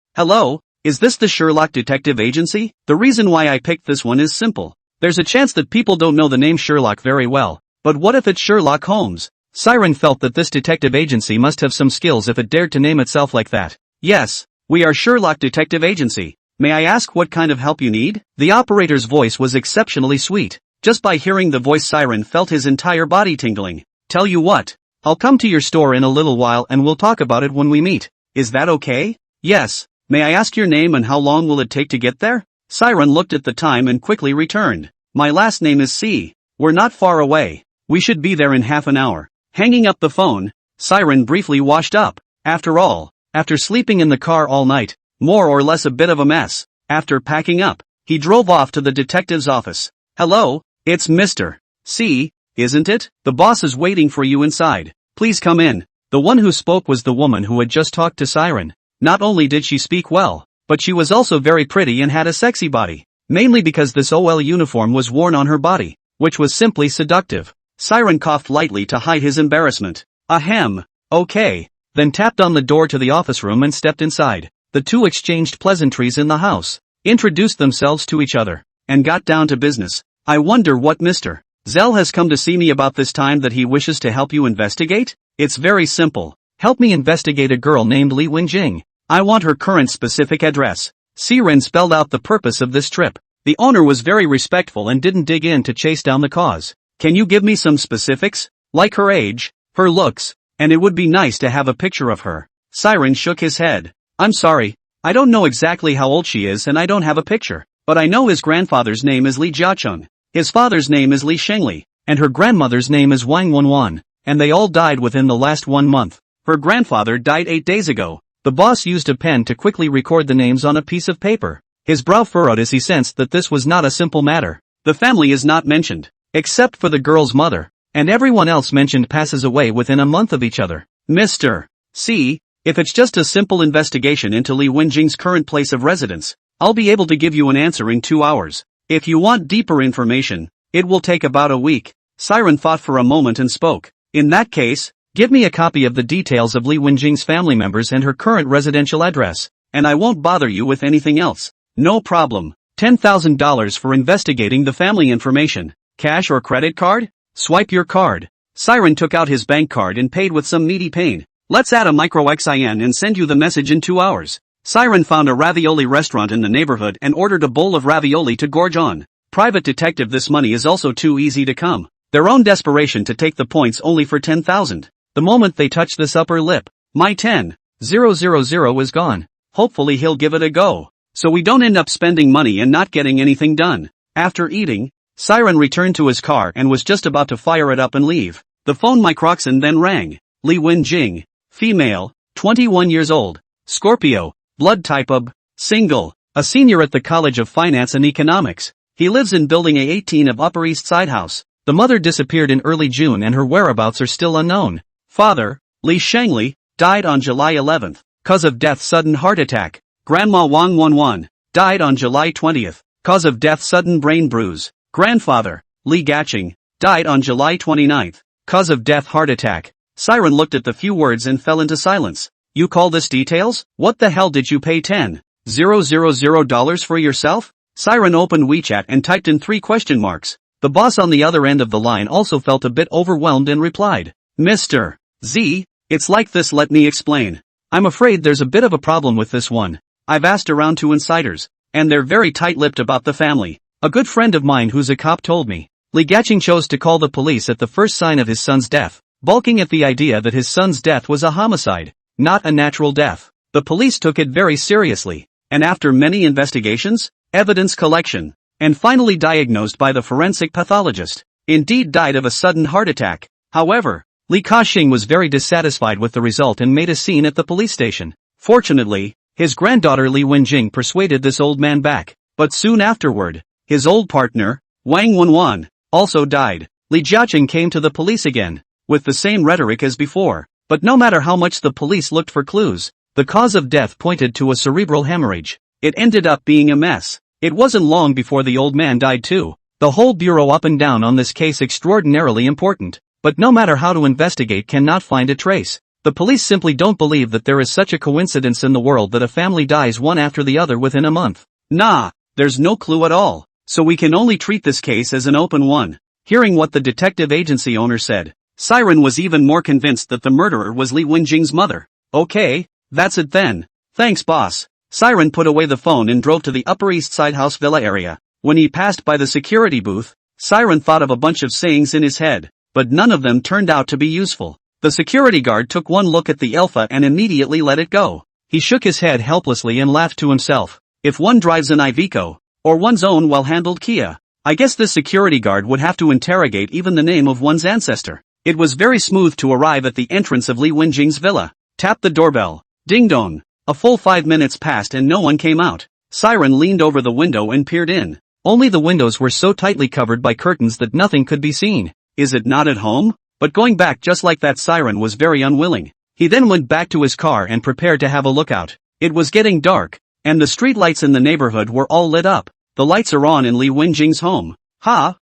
Is this the Sherlock Detective Agency? The reason why I picked this one is simple. There's a chance that people don't know the name Sherlock very well. But what if it's Sherlock Holmes? Siren felt that this detective agency must have some skills if it dared to name itself like that. Yes, we are Sherlock Detective Agency. May I ask what kind of help you need? The operator's voice was exceptionally sweet. Just by hearing the voice, Siren felt his entire body tingling. Tell you what, I'll come to your store in a little while and we'll talk about it when we meet. Is that okay? Yes. May I ask your name and how long will it take to get there? Siren looked at the time and quickly returned. My last name is C. We're not far away. We should be there in half an hour. Hanging up the phone, Siren briefly washed up. After all, after sleeping in the car all night, more or less a bit of a mess, after packing up, he drove off to the detective's office. Hello, it's Mr. C, isn't it? The boss is waiting for you inside. Please come in. The one who spoke was the woman who had just talked to Siren. Not only did she speak well, but she was also very pretty and had a sexy body. Mainly because this OL uniform was worn on her body, which was simply seductive. Siren coughed lightly to hide his embarrassment. Ahem. Okay. Then tapped on the door to the office room and stepped inside. The two exchanged pleasantries in the house, introduced themselves to each other, and got down to business. I wonder what Mr. Zell has come to see me about this time that he wishes to help you investigate? It's very simple. Help me investigate a girl named Li Wenjing. I want her current specific address. Siren spelled out the purpose of this trip. The owner was very respectful and didn't dig in to chase down the cause. Can you give me some specifics? Like her age, her looks, and it would be nice to have a picture of her. Siren shook his head. I'm sorry, I don't know exactly how old she is and I don't have a picture. But I know his grandfather's name is Li Jiacheng. His father's name is Li Shengli, and her grandmother's name is Wang Wenwan, and they all died within the last 1 month. Her grandfather died 8 days ago. The boss used a pen to quickly record the names on a piece of paper. His brow furrowed as he sensed that this was not a simple matter. The family is not mentioned, except for the girl's mother, and everyone else mentioned passes away within a month of each other. Mr. C, if it's just a simple investigation into Li Wenjing's current place of residence, I'll be able to give you an answer in 2 hours. If you want deeper information, it will take about a week. Siren thought for a moment and spoke. In that case, Give me a copy of the details of Li Wenjing's family members and her current residential address, and I won't bother you with anything else. No problem. $10,000 for investigating the family information. Cash or credit card? Swipe your card. Siren took out his bank card and paid with some needy pain. Let's add a micro XIN and send you the message in 2 hours. Siren found a ravioli restaurant in the neighborhood and ordered a bowl of ravioli to gorge on. Private detective, this money is also too easy to come. Their own desperation to take the points only for 10,000. The moment they touch this upper lip, my 10,000 is gone. Hopefully he'll give it a go, so we don't end up spending money and not getting anything done. After eating, Siren returned to his car and was just about to fire it up and leave. The phone microphone then rang. Li Wenjing, female, 21 years old, Scorpio, blood type AB, single, a senior at the College of Finance and Economics. He lives in Building A18 of Upper East Side House. The mother disappeared in early June and her whereabouts are still unknown. Father, Li Shengli, died on July 11th, cause of death sudden heart attack. Grandma Wang Wenwan, died on July 20th, cause of death sudden brain bruise. Grandfather, Li Gaching, died on July 29th, cause of death heart attack. Siren looked at the few words and fell into silence. You call this details? What the hell did you pay $10,000 for yourself? Siren opened WeChat and typed in 3 question marks. The boss on the other end of the line also felt a bit overwhelmed and replied, Mr. Z, it's like this, let me explain. I'm afraid there's a bit of a problem with this one. I've asked around to insiders, and they're very tight-lipped about the family. A good friend of mine who's a cop told me. Li Gaching chose to call the police at the first sign of his son's death, balking at the idea that his son's death was a homicide, not a natural death. The police took it very seriously, and after many investigations, evidence collection, and finally diagnosed by the forensic pathologist, indeed died of a sudden heart attack. However, Li Kashing was very dissatisfied with the result and made a scene at the police station. Fortunately, his granddaughter Li Wenjing persuaded this old man back, but soon afterward, his old partner, Wang Wenwan, also died. Li Jiaqing came to the police again, with the same rhetoric as before, but no matter how much the police looked for clues, the cause of death pointed to a cerebral hemorrhage. It ended up being a mess. It wasn't long before the old man died too. The whole bureau up and down on this case extraordinarily important, but no matter how to investigate cannot find a trace. The police simply don't believe that there is such a coincidence in the world that a family dies one after the other within a month. Nah, there's no clue at all, so we can only treat this case as an open one. Hearing what the detective agency owner said, Siren was even more convinced that the murderer was Li Wenjing's mother. Okay, that's it then. Thanks, boss. Siren put away the phone and drove to the Upper East Side House Villa area. When he passed by the security booth, Siren thought of a bunch of sayings in his head, but none of them turned out to be useful. The security guard took one look at the alpha and immediately let it go. He shook his head helplessly and laughed to himself. If one drives an Iveco, or one's own well-handled Kia, I guess this security guard would have to interrogate even the name of one's ancestor. It was very smooth to arrive at the entrance of Li Wenjing's villa. Tap the doorbell. Ding dong. A full 5 minutes passed and no one came out. Siren leaned over the window and peered in. Only the windows were so tightly covered by curtains that nothing could be seen. Is it not at home? But going back just like that, Siren was very unwilling. He then went back to his car and prepared to have a lookout. It was getting dark, and the street lights in the neighborhood were all lit up. The lights are on in Li Wenjing's home.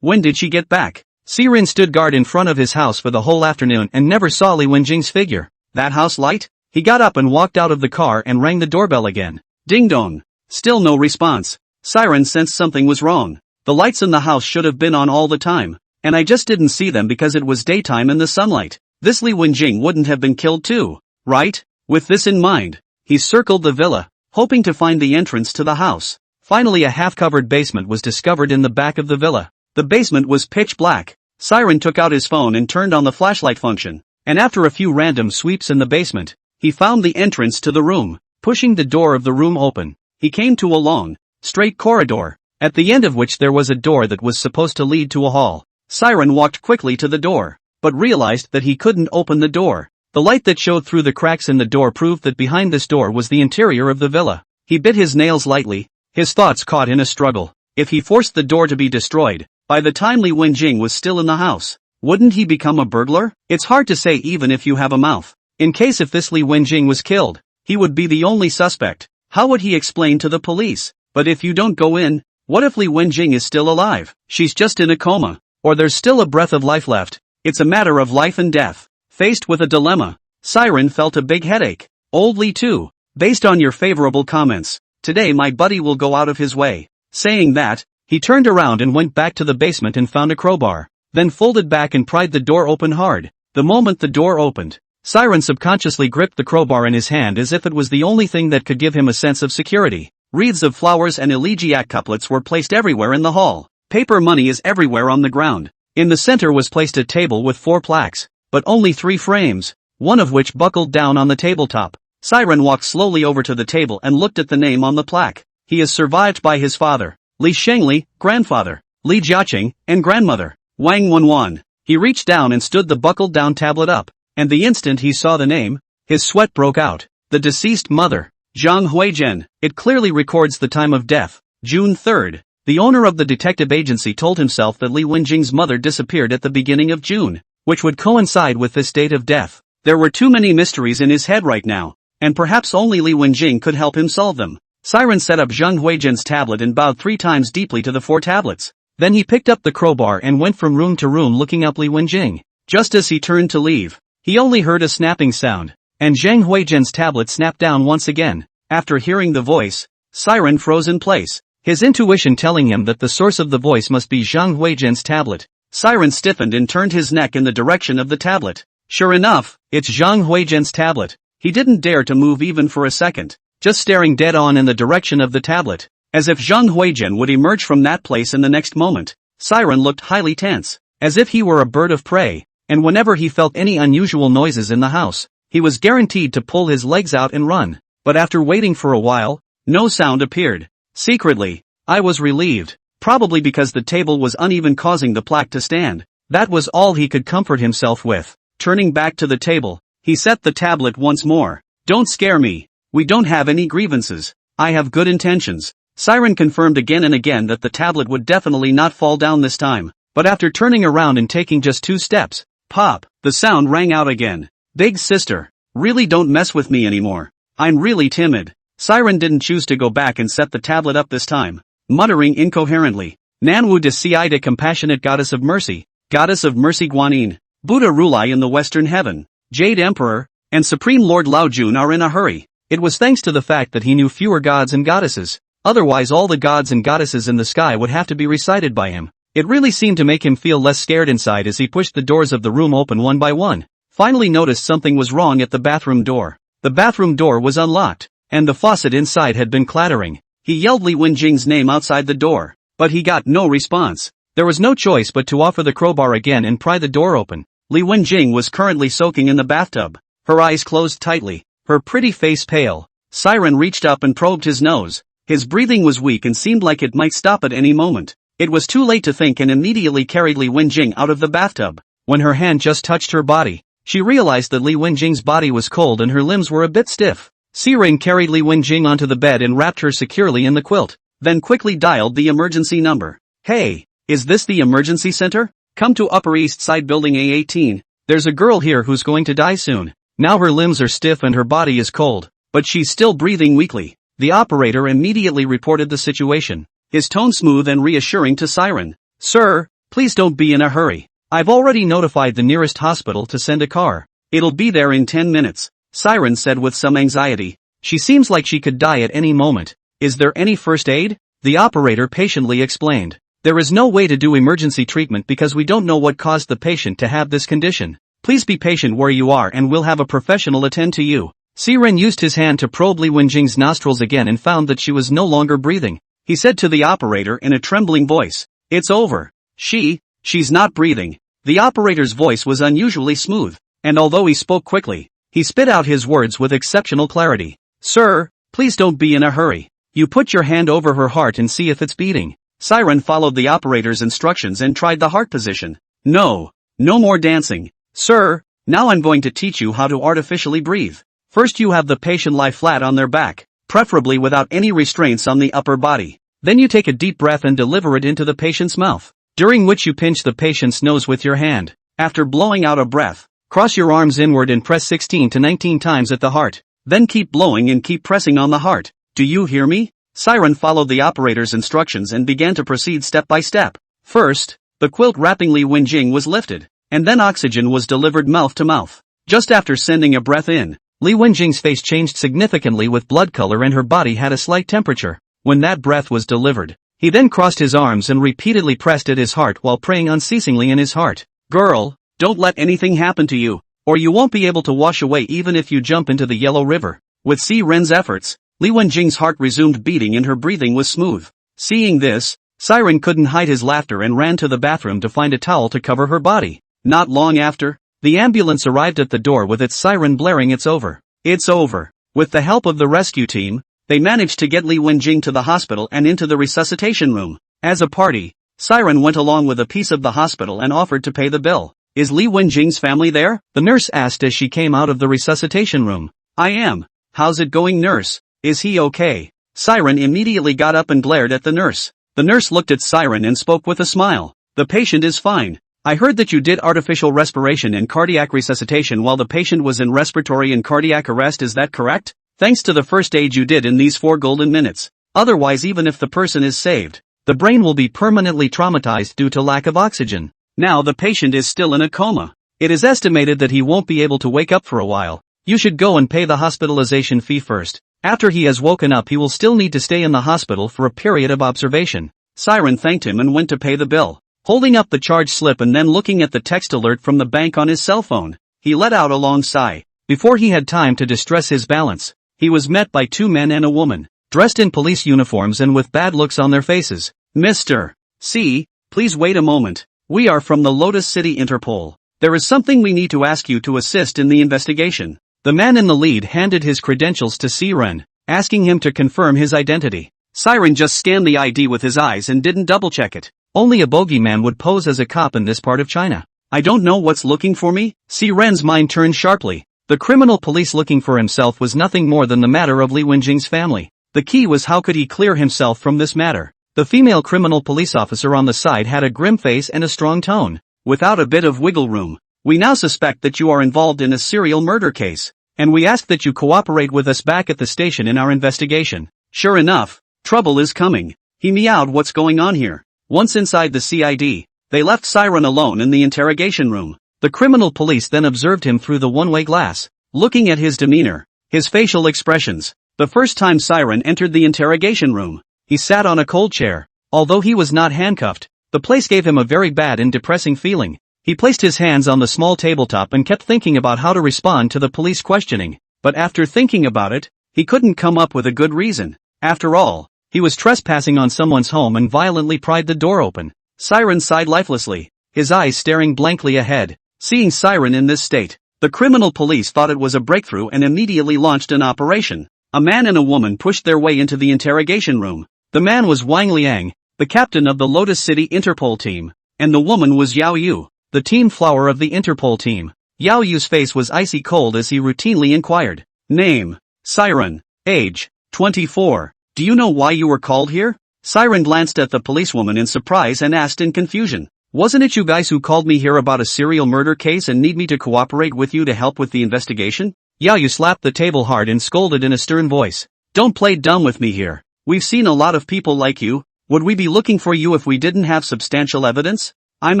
When did she get back? Siren stood guard in front of his house for the whole afternoon and never saw Li Wenjing's figure. That house light? He got up and walked out of the car and rang the doorbell again. Ding dong. Still no response. Siren sensed something was wrong. The lights in the house should have been on all the time, and I just didn't see them because it was daytime in the sunlight. This Li Wenjing wouldn't have been killed too, right? With this in mind, he circled the villa, hoping to find the entrance to the house. Finally, a half-covered basement was discovered in the back of the villa. The basement was pitch black. Siren took out his phone and turned on the flashlight function, and after a few random sweeps in the basement, he found the entrance to the room. Pushing the door of the room open, he came to a long, straight corridor, at the end of which there was a door that was supposed to lead to a hall. Siren walked quickly to the door, but realized that he couldn't open the door. The light that showed through the cracks in the door proved that behind this door was the interior of the villa. He bit his nails lightly, his thoughts caught in a struggle. If he forced the door to be destroyed, by the time Li Wenjing was still in the house, wouldn't he become a burglar? It's hard to say even if you have a mouth. In case if this Li Wenjing was killed, he would be the only suspect. How would he explain to the police? But if you don't go in, what if Li Wenjing is still alive? She's just in a coma. Or there's still a breath of life left. It's a matter of life and death. Faced with a dilemma, Siren felt a big headache. Old Lee too. Based on your favorable comments, today my buddy will go out of his way. Saying that, he turned around and went back to the basement and found a crowbar, then folded back and pried the door open hard. The moment the door opened, Siren subconsciously gripped the crowbar in his hand as if it was the only thing that could give him a sense of security. Wreaths of flowers and elegiac couplets were placed everywhere in the hall. Paper money is everywhere on the ground. In the center was placed a table with 4 plaques, but only 3 frames, one of which buckled down on the tabletop. Siren walked slowly over to the table and looked at the name on the plaque. He is survived by his father, Li Shengli, grandfather, Li Jiaqing, and grandmother, Wang Wenwan. He reached down and stood the buckled down tablet up, and the instant he saw the name, his sweat broke out. The deceased mother, Zhang Huizhen. It clearly records the time of death, June 3rd. The owner of the detective agency told himself that Li Wenjing's mother disappeared at the beginning of June, which would coincide with this date of death. There were too many mysteries in his head right now, and perhaps only Li Wenjing could help him solve them. Siren set up Zhang Huizhen's tablet and bowed 3 times deeply to the 4 tablets. Then he picked up the crowbar and went from room to room looking up Li Wenjing. Just as he turned to leave, he only heard a snapping sound, and Zhang Huizhen's tablet snapped down once again. After hearing the voice, Siren froze in place, his intuition telling him that the source of the voice must be Zhang Huizhen's tablet. Siren stiffened and turned his neck in the direction of the tablet. Sure enough, it's Zhang Huizhen's tablet. He didn't dare to move even for a second, just staring dead on in the direction of the tablet, as if Zhang Huizhen would emerge from that place in the next moment. Siren looked highly tense, as if he were a bird of prey, and whenever he felt any unusual noises in the house, he was guaranteed to pull his legs out and run. But after waiting for a while, no sound appeared. Secretly, I was relieved, probably because the table was uneven causing the plaque to stand. That was all he could comfort himself with. Turning back to the table, he set the tablet once more. Don't scare me. We don't have any grievances. I have good intentions. Siren confirmed again and again that the tablet would definitely not fall down this time. But after turning around and taking just 2 steps, pop, the sound rang out again. Big sister, really don't mess with me anymore. I'm really timid. Siren didn't choose to go back and set the tablet up this time, muttering incoherently. Nanwu de Ci de compassionate goddess of mercy Guanyin, Buddha Rulai in the western heaven, Jade Emperor, and Supreme Lord Laojun are in a hurry. It was thanks to the fact that he knew fewer gods and goddesses. Otherwise all the gods and goddesses in the sky would have to be recited by him. It really seemed to make him feel less scared inside as he pushed the doors of the room open one by one. Finally noticed something was wrong at the bathroom door. The bathroom door was unlocked, and the faucet inside had been clattering. He yelled Li Wenjing's name outside the door, but he got no response. There was no choice but to offer the crowbar again and pry the door open. Li Wenjing was currently soaking in the bathtub, her eyes closed tightly, her pretty face pale. Siren reached up and probed his nose. His breathing was weak and seemed like it might stop at any moment. It was too late to think and immediately carried Li Wenjing out of the bathtub. When her hand just touched her body, she realized that Li Wenjing's body was cold and her limbs were a bit stiff. Siren carried Li Wenjing onto the bed and wrapped her securely in the quilt, then quickly dialed the emergency number. Hey, is this the emergency center? Come to Upper East Side Building A18. There's a girl here who's going to die soon. Now her limbs are stiff and her body is cold, but she's still breathing weakly. The operator immediately reported the situation, his tone smooth and reassuring to Siren. Sir, please don't be in a hurry. I've already notified the nearest hospital to send a car. It'll be there in 10 minutes, Siren said with some anxiety. She seems like she could die at any moment. Is there any first aid? The operator patiently explained. There is no way to do emergency treatment because we don't know what caused the patient to have this condition. Please be patient where you are and we'll have a professional attend to you. Siren used his hand to probe Li Wenjing's nostrils again and found that she was no longer breathing. He said to the operator in a trembling voice, It's over. She's not breathing. The operator's voice was unusually smooth, and although he spoke quickly, he spit out his words with exceptional clarity. Sir, please don't be in a hurry. You put your hand over her heart and see if it's beating. Siren followed the operator's instructions and tried the heart position. No more dancing. Sir, now I'm going to teach you how to artificially breathe. First you have the patient lie flat on their back, preferably without any restraints on the upper body. Then you take a deep breath and deliver it into the patient's mouth, during which you pinch the patient's nose with your hand. After blowing out a breath, cross your arms inward and press 16 to 19 times at the heart. Then keep blowing and keep pressing on the heart. Do you hear me? Siren followed the operator's instructions and began to proceed step by step. First, the quilt wrapping Li Wenjing was lifted. and then oxygen was delivered mouth to mouth. Just after sending a breath in, Li Wenjing's face changed significantly with blood color and her body had a slight temperature. When that breath was delivered, he then crossed his arms and repeatedly pressed at his heart while praying unceasingly in his heart. Girl, don't let anything happen to you, or you won't be able to wash away even if you jump into the Yellow River. With Si Ren's efforts, Li Wenjing's heart resumed beating and her breathing was smooth. Seeing this, Siren couldn't hide his laughter and ran to the bathroom to find a towel to cover her body. Not long after, the ambulance arrived at the door with its siren blaring "It's over. It's over." With the help of the rescue team, they managed to get Li Wenjing to the hospital and into the resuscitation room. As a party, Siren went along with a piece of the hospital and offered to pay the bill. "Is Li Wenjing's family there?" the nurse asked as she came out of the resuscitation room. "I am. How's it going, nurse? Is he okay?" Siren immediately got up and glared at the nurse. The nurse looked at Siren and spoke with a smile. "The patient is fine. I heard that you did artificial respiration and cardiac resuscitation while the patient was in respiratory and cardiac arrest, is that correct? Thanks to the first aid you did in these 4 golden minutes. Otherwise, even if the person is saved, the brain will be permanently traumatized due to lack of oxygen. Now the patient is still in a coma. It is estimated that he won't be able to wake up for a while. You should go and pay the hospitalization fee first. After he has woken up, he will still need to stay in the hospital for a period of observation." Siren thanked him and went to pay the bill. Holding up the charge slip and then looking at the text alert from the bank on his cell phone, he let out a long sigh. Before he had time to distress his balance, he was met by 2 men and a woman, dressed in police uniforms and with bad looks on their faces. "Mr. C, please wait a moment. We are from the Lotus City Interpol. There is something we need to ask you to assist in the investigation." The man in the lead handed his credentials to Siren, asking him to confirm his identity. Siren just scanned the ID with his eyes and didn't double-check it. Only a bogeyman would pose as a cop in this part of China. "I don't know what's looking for me?" Siren's mind turned sharply. The criminal police looking for himself was nothing more than the matter of Li Wenjing's family. The key was how could he clear himself from this matter. The female criminal police officer on the side had a grim face and a strong tone. "Without a bit of wiggle room, we now suspect that you are involved in a serial murder case, and we ask that you cooperate with us back at the station in our investigation." Sure enough, trouble is coming. He meowed, "What's going on here?" Once inside the CID, they left Siren alone in the interrogation room. The criminal police then observed him through the one-way glass, looking at his demeanor, his facial expressions. The first time Siren entered the interrogation room, he sat on a cold chair. Although he was not handcuffed, the place gave him a very bad and depressing feeling. He placed his hands on the small tabletop and kept thinking about how to respond to the police questioning. But after thinking about it, he couldn't come up with a good reason. After all, he was trespassing on someone's home and violently pried the door open. Siren sighed lifelessly, his eyes staring blankly ahead. Seeing Siren in this state, the criminal police thought it was a breakthrough and immediately launched an operation. A man and a woman pushed their way into the interrogation room. The man was Wang Liang, the captain of the Lotus City Interpol team, and the woman was Yao Yu, the team flower of the Interpol team. Yao Yu's face was icy cold as he routinely inquired. "Name, Siren. Age, 24. Do you know why you were called here?" Siren glanced at the policewoman in surprise and asked in confusion. "Wasn't it you guys who called me here about a serial murder case and need me to cooperate with you to help with the investigation?" Yao Yu slapped the table hard and scolded in a stern voice. "Don't play dumb with me here. We've seen a lot of people like you. Would we be looking for you if we didn't have substantial evidence? I'm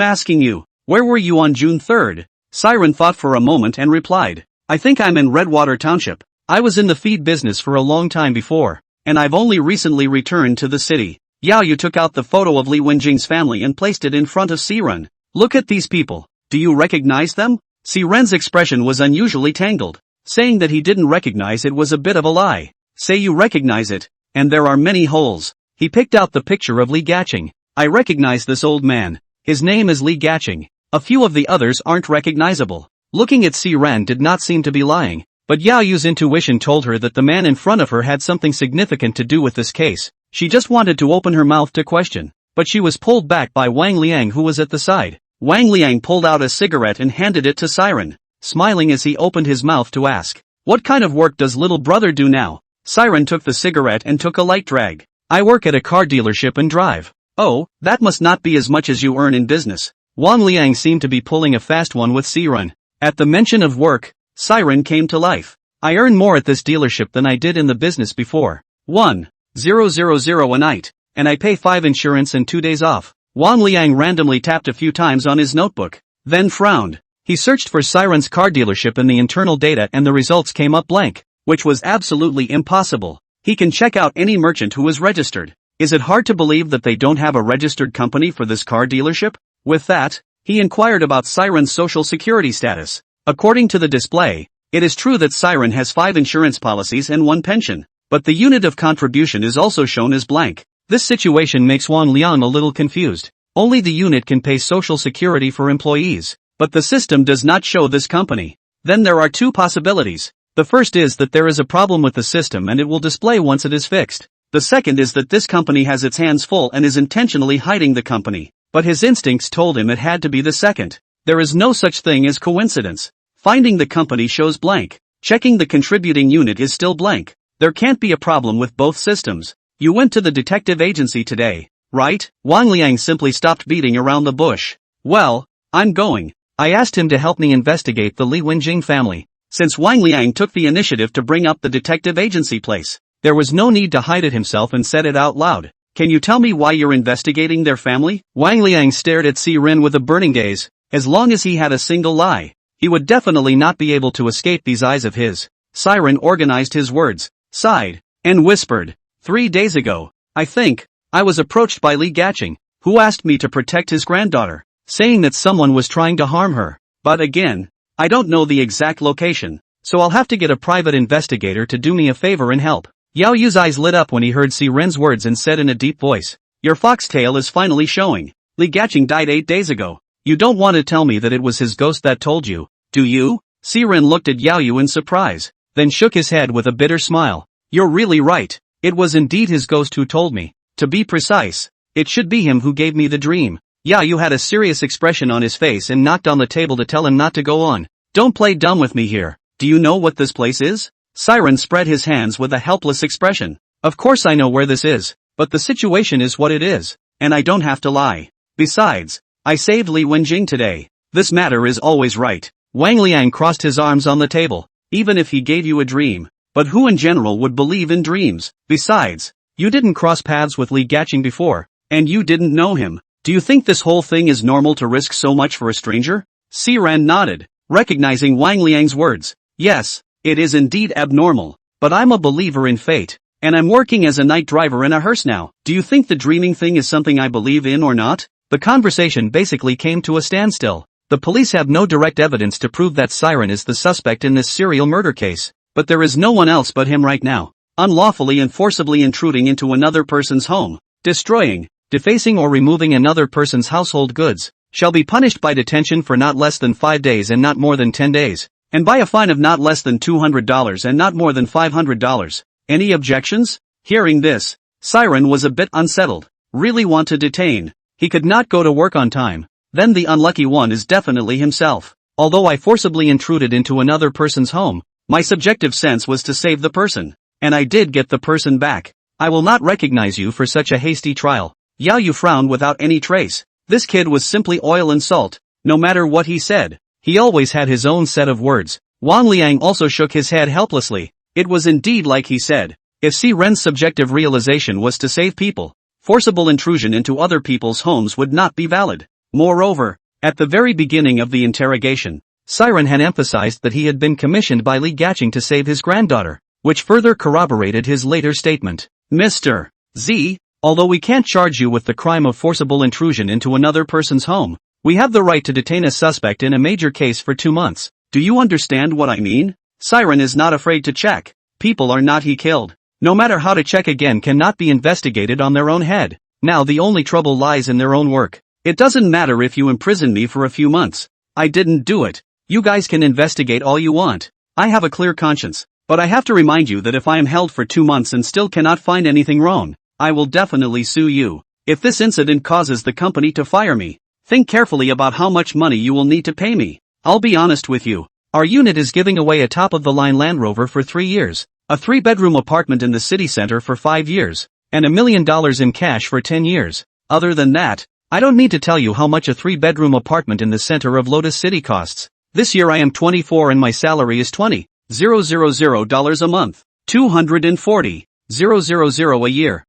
asking you, where were you on June 3rd? Siren thought for a moment and replied, "I think I'm in Redwater Township. I was in the feed business for a long time before, and I've only recently returned to the city." Yao Yu took out the photo of Li Wenjing's family and placed it in front of Siren. "Look at these people. Do you recognize them?" Siren's expression was unusually tangled. Saying that he didn't recognize it was a bit of a lie. "Say you recognize it, and there are many holes." He picked out the picture of Li Gaching. "I recognize this old man. His name is Li Gaching. A few of the others aren't recognizable." Looking at Siren did not seem to be lying, but Yao Yu's intuition told her that the man in front of her had something significant to do with this case. She just wanted to open her mouth to question, but she was pulled back by Wang Liang, who was at the side. Wang Liang pulled out a cigarette and handed it to Siren, smiling as he opened his mouth to ask, "What kind of work does little brother do now?" Siren took the cigarette and took a light drag. "I work at a car dealership and drive." "Oh, that must not be as much as you earn in business." Wang Liang seemed to be pulling a fast one with Siren. At the mention of work, Siren came to life. "I earn more at this dealership than I did in the business before. 1,000 a night, and I pay 5 insurance and 2 days off." Wang Liang randomly tapped a few times on his notebook. then frowned. He searched for Siren's car dealership in the internal data and the results came up blank, which was absolutely impossible. He can check out any merchant who is registered. Is it hard to believe that they don't have a registered company for this car dealership? With that, he inquired about Siren's social security status. According to the display, it is true that Siren has 5 insurance policies and 1 pension, but the unit of contribution is also shown as blank. This situation makes Wang Liang a little confused. Only the unit can pay social security for employees, but the system does not show this company. Then there are 2 possibilities. The first is that there is a problem with the system and it will display once it is fixed. The second is that this company has its hands full and is intentionally hiding the company. But his instincts told him it had to be the second. There is no such thing as coincidence. Finding the company shows blank. Checking the contributing unit is still blank. There can't be a problem with both systems. You went to the detective agency today, right? Wang Liang simply stopped beating around the bush. Well, I'm going. I asked him to help me investigate the Li Wenjing family. Since Wang Liang took the initiative to bring up the detective agency place, there was no need to hide it himself and said it out loud. Can you tell me why you're investigating their family? Wang Liang stared at Siren with a burning gaze. As long as he had a single lie, he would definitely not be able to escape these eyes of his. Siren organized his words, sighed, and whispered. 3 days ago, I think, I was approached by Li Gaching, who asked me to protect his granddaughter, saying that someone was trying to harm her. But again, I don't know the exact location, so I'll have to get a private investigator to do me a favor and help. Yao Yu's eyes lit up when he heard Siren's words and said in a deep voice, your foxtail is finally showing. Li Gaching died 8 days ago. You don't want to tell me that it was his ghost that told you, do you? Siren looked at Yao Yu in surprise, then shook his head with a bitter smile. You're really right. It was indeed his ghost who told me. To be precise, it should be him who gave me the dream. Yao Yu had a serious expression on his face and knocked on the table to tell him not to go on. Don't play dumb with me here. Do you know what this place is? Siren spread his hands with a helpless expression. Of course I know where this is, but the situation is what it is, and I don't have to lie. Besides, I saved Li Wenjing today. This matter is always right. Wang Liang crossed his arms on the table. Even if he gave you a dream, but who in general would believe in dreams? Besides, you didn't cross paths with Li Gaching before, and you didn't know him. Do you think this whole thing is normal to risk so much for a stranger? Siren nodded, recognizing Wang Liang's words. Yes, it is indeed abnormal, but I'm a believer in fate, and I'm working as a night driver in a hearse now. Do you think the dreaming thing is something I believe in or not? The conversation basically came to a standstill. The police have no direct evidence to prove that Siren is the suspect in this serial murder case, but there is no one else but him right now, unlawfully and forcibly intruding into another person's home, destroying, defacing or removing another person's household goods, shall be punished by detention for not less than 5 days and not more than 10 days, and by a fine of not less than $200 and not more than $500. Any objections? Hearing this, Siren was a bit unsettled. Really want to detain? He could not go to work on time. Then the unlucky one is definitely himself. Although I forcibly intruded into another person's home, my subjective sense was to save the person, and I did get the person back. I will not recognize you for such a hasty trial. Yao Yu frowned without any trace. This kid was simply oil and salt. No matter what he said, he always had his own set of words. Wang Liang also shook his head helplessly. It was indeed like he said. If Siren's subjective realization was to save people, forcible intrusion into other people's homes would not be valid. Moreover, at the very beginning of the interrogation, Siren had emphasized that he had been commissioned by Li Gaching to save his granddaughter, which further corroborated his later statement. Mr. Z, although we can't charge you with the crime of forcible intrusion into another person's home, we have the right to detain a suspect in a major case for 2 months. Do you understand what I mean? Siren is not afraid to check. People are not he killed. No matter how to check again cannot be investigated on their own head. Now the only trouble lies in their own work. It doesn't matter if you imprison me for a few months. I didn't do it. You guys can investigate all you want. I have a clear conscience. But I have to remind you that if I am held for 2 months and still cannot find anything wrong, I will definitely sue you. If this incident causes the company to fire me, think carefully about how much money you will need to pay me. I'll be honest with you. Our unit is giving away a top-of-the-line Land Rover for 3 years, a 3-bedroom apartment in the city center for 5 years, and $1 million in cash for 10 years. Other than that, I don't need to tell you how much a 3-bedroom apartment in the center of Lotus City costs. This year I am 24 and my salary is $20,000 a month. $240,000 a year.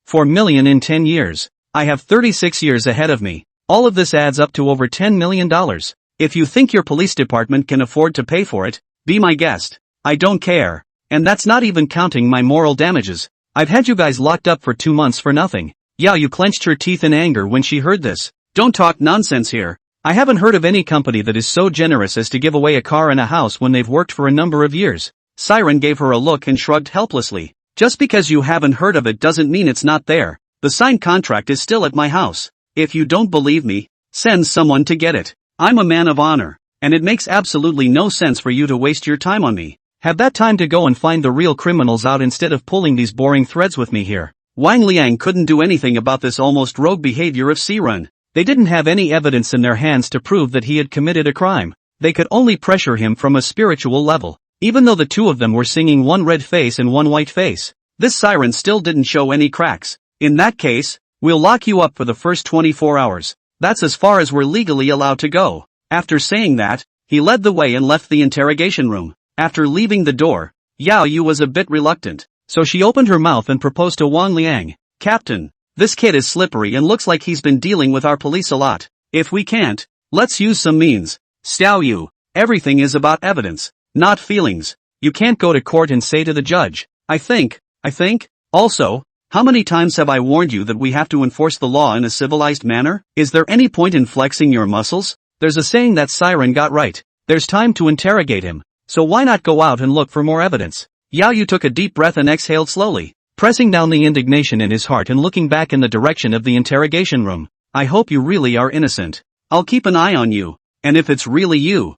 4 million in 10 years. I have 36 years ahead of me. All of this adds up to over $10 million. If you think your police department can afford to pay for it, be my guest. I don't care. And that's not even counting my moral damages. I've had you guys locked up for 2 months for nothing. Yao Yu clenched her teeth in anger when she heard this. Don't talk nonsense here. I haven't heard of any company that is so generous as to give away a car and a house when they've worked for a number of years. Siren gave her a look and shrugged helplessly. Just because you haven't heard of it doesn't mean it's not there. The signed contract is still at my house. If you don't believe me, send someone to get it. I'm a man of honor, and it makes absolutely no sense for you to waste your time on me. Have that time to go and find the real criminals out instead of pulling these boring threads with me here. Wang Liang couldn't do anything about this almost rogue behavior of Siren. They didn't have any evidence in their hands to prove that he had committed a crime. They could only pressure him from a spiritual level. Even though the two of them were singing one red face and one white face, this Siren still didn't show any cracks. In that case, we'll lock you up for the first 24 hours. That's as far as we're legally allowed to go. After saying that, he led the way and left the interrogation room. After leaving the door, Yao Yu was a bit reluctant, so she opened her mouth and proposed to Wang Liang, Captain, this kid is slippery and looks like he's been dealing with our police a lot. If we can't, let's use some means. Xiao Yu, everything is about evidence, not feelings. You can't go to court and say to the judge, I think. Also, how many times have I warned you that we have to enforce the law in a civilized manner? Is there any point in flexing your muscles? There's a saying that Siren got right. There's time to interrogate him. So why not go out and look for more evidence? Yao Yu took a deep breath and exhaled slowly, pressing down the indignation in his heart and looking back in the direction of the interrogation room. I hope you really are innocent. I'll keep an eye on you. And if it's really you,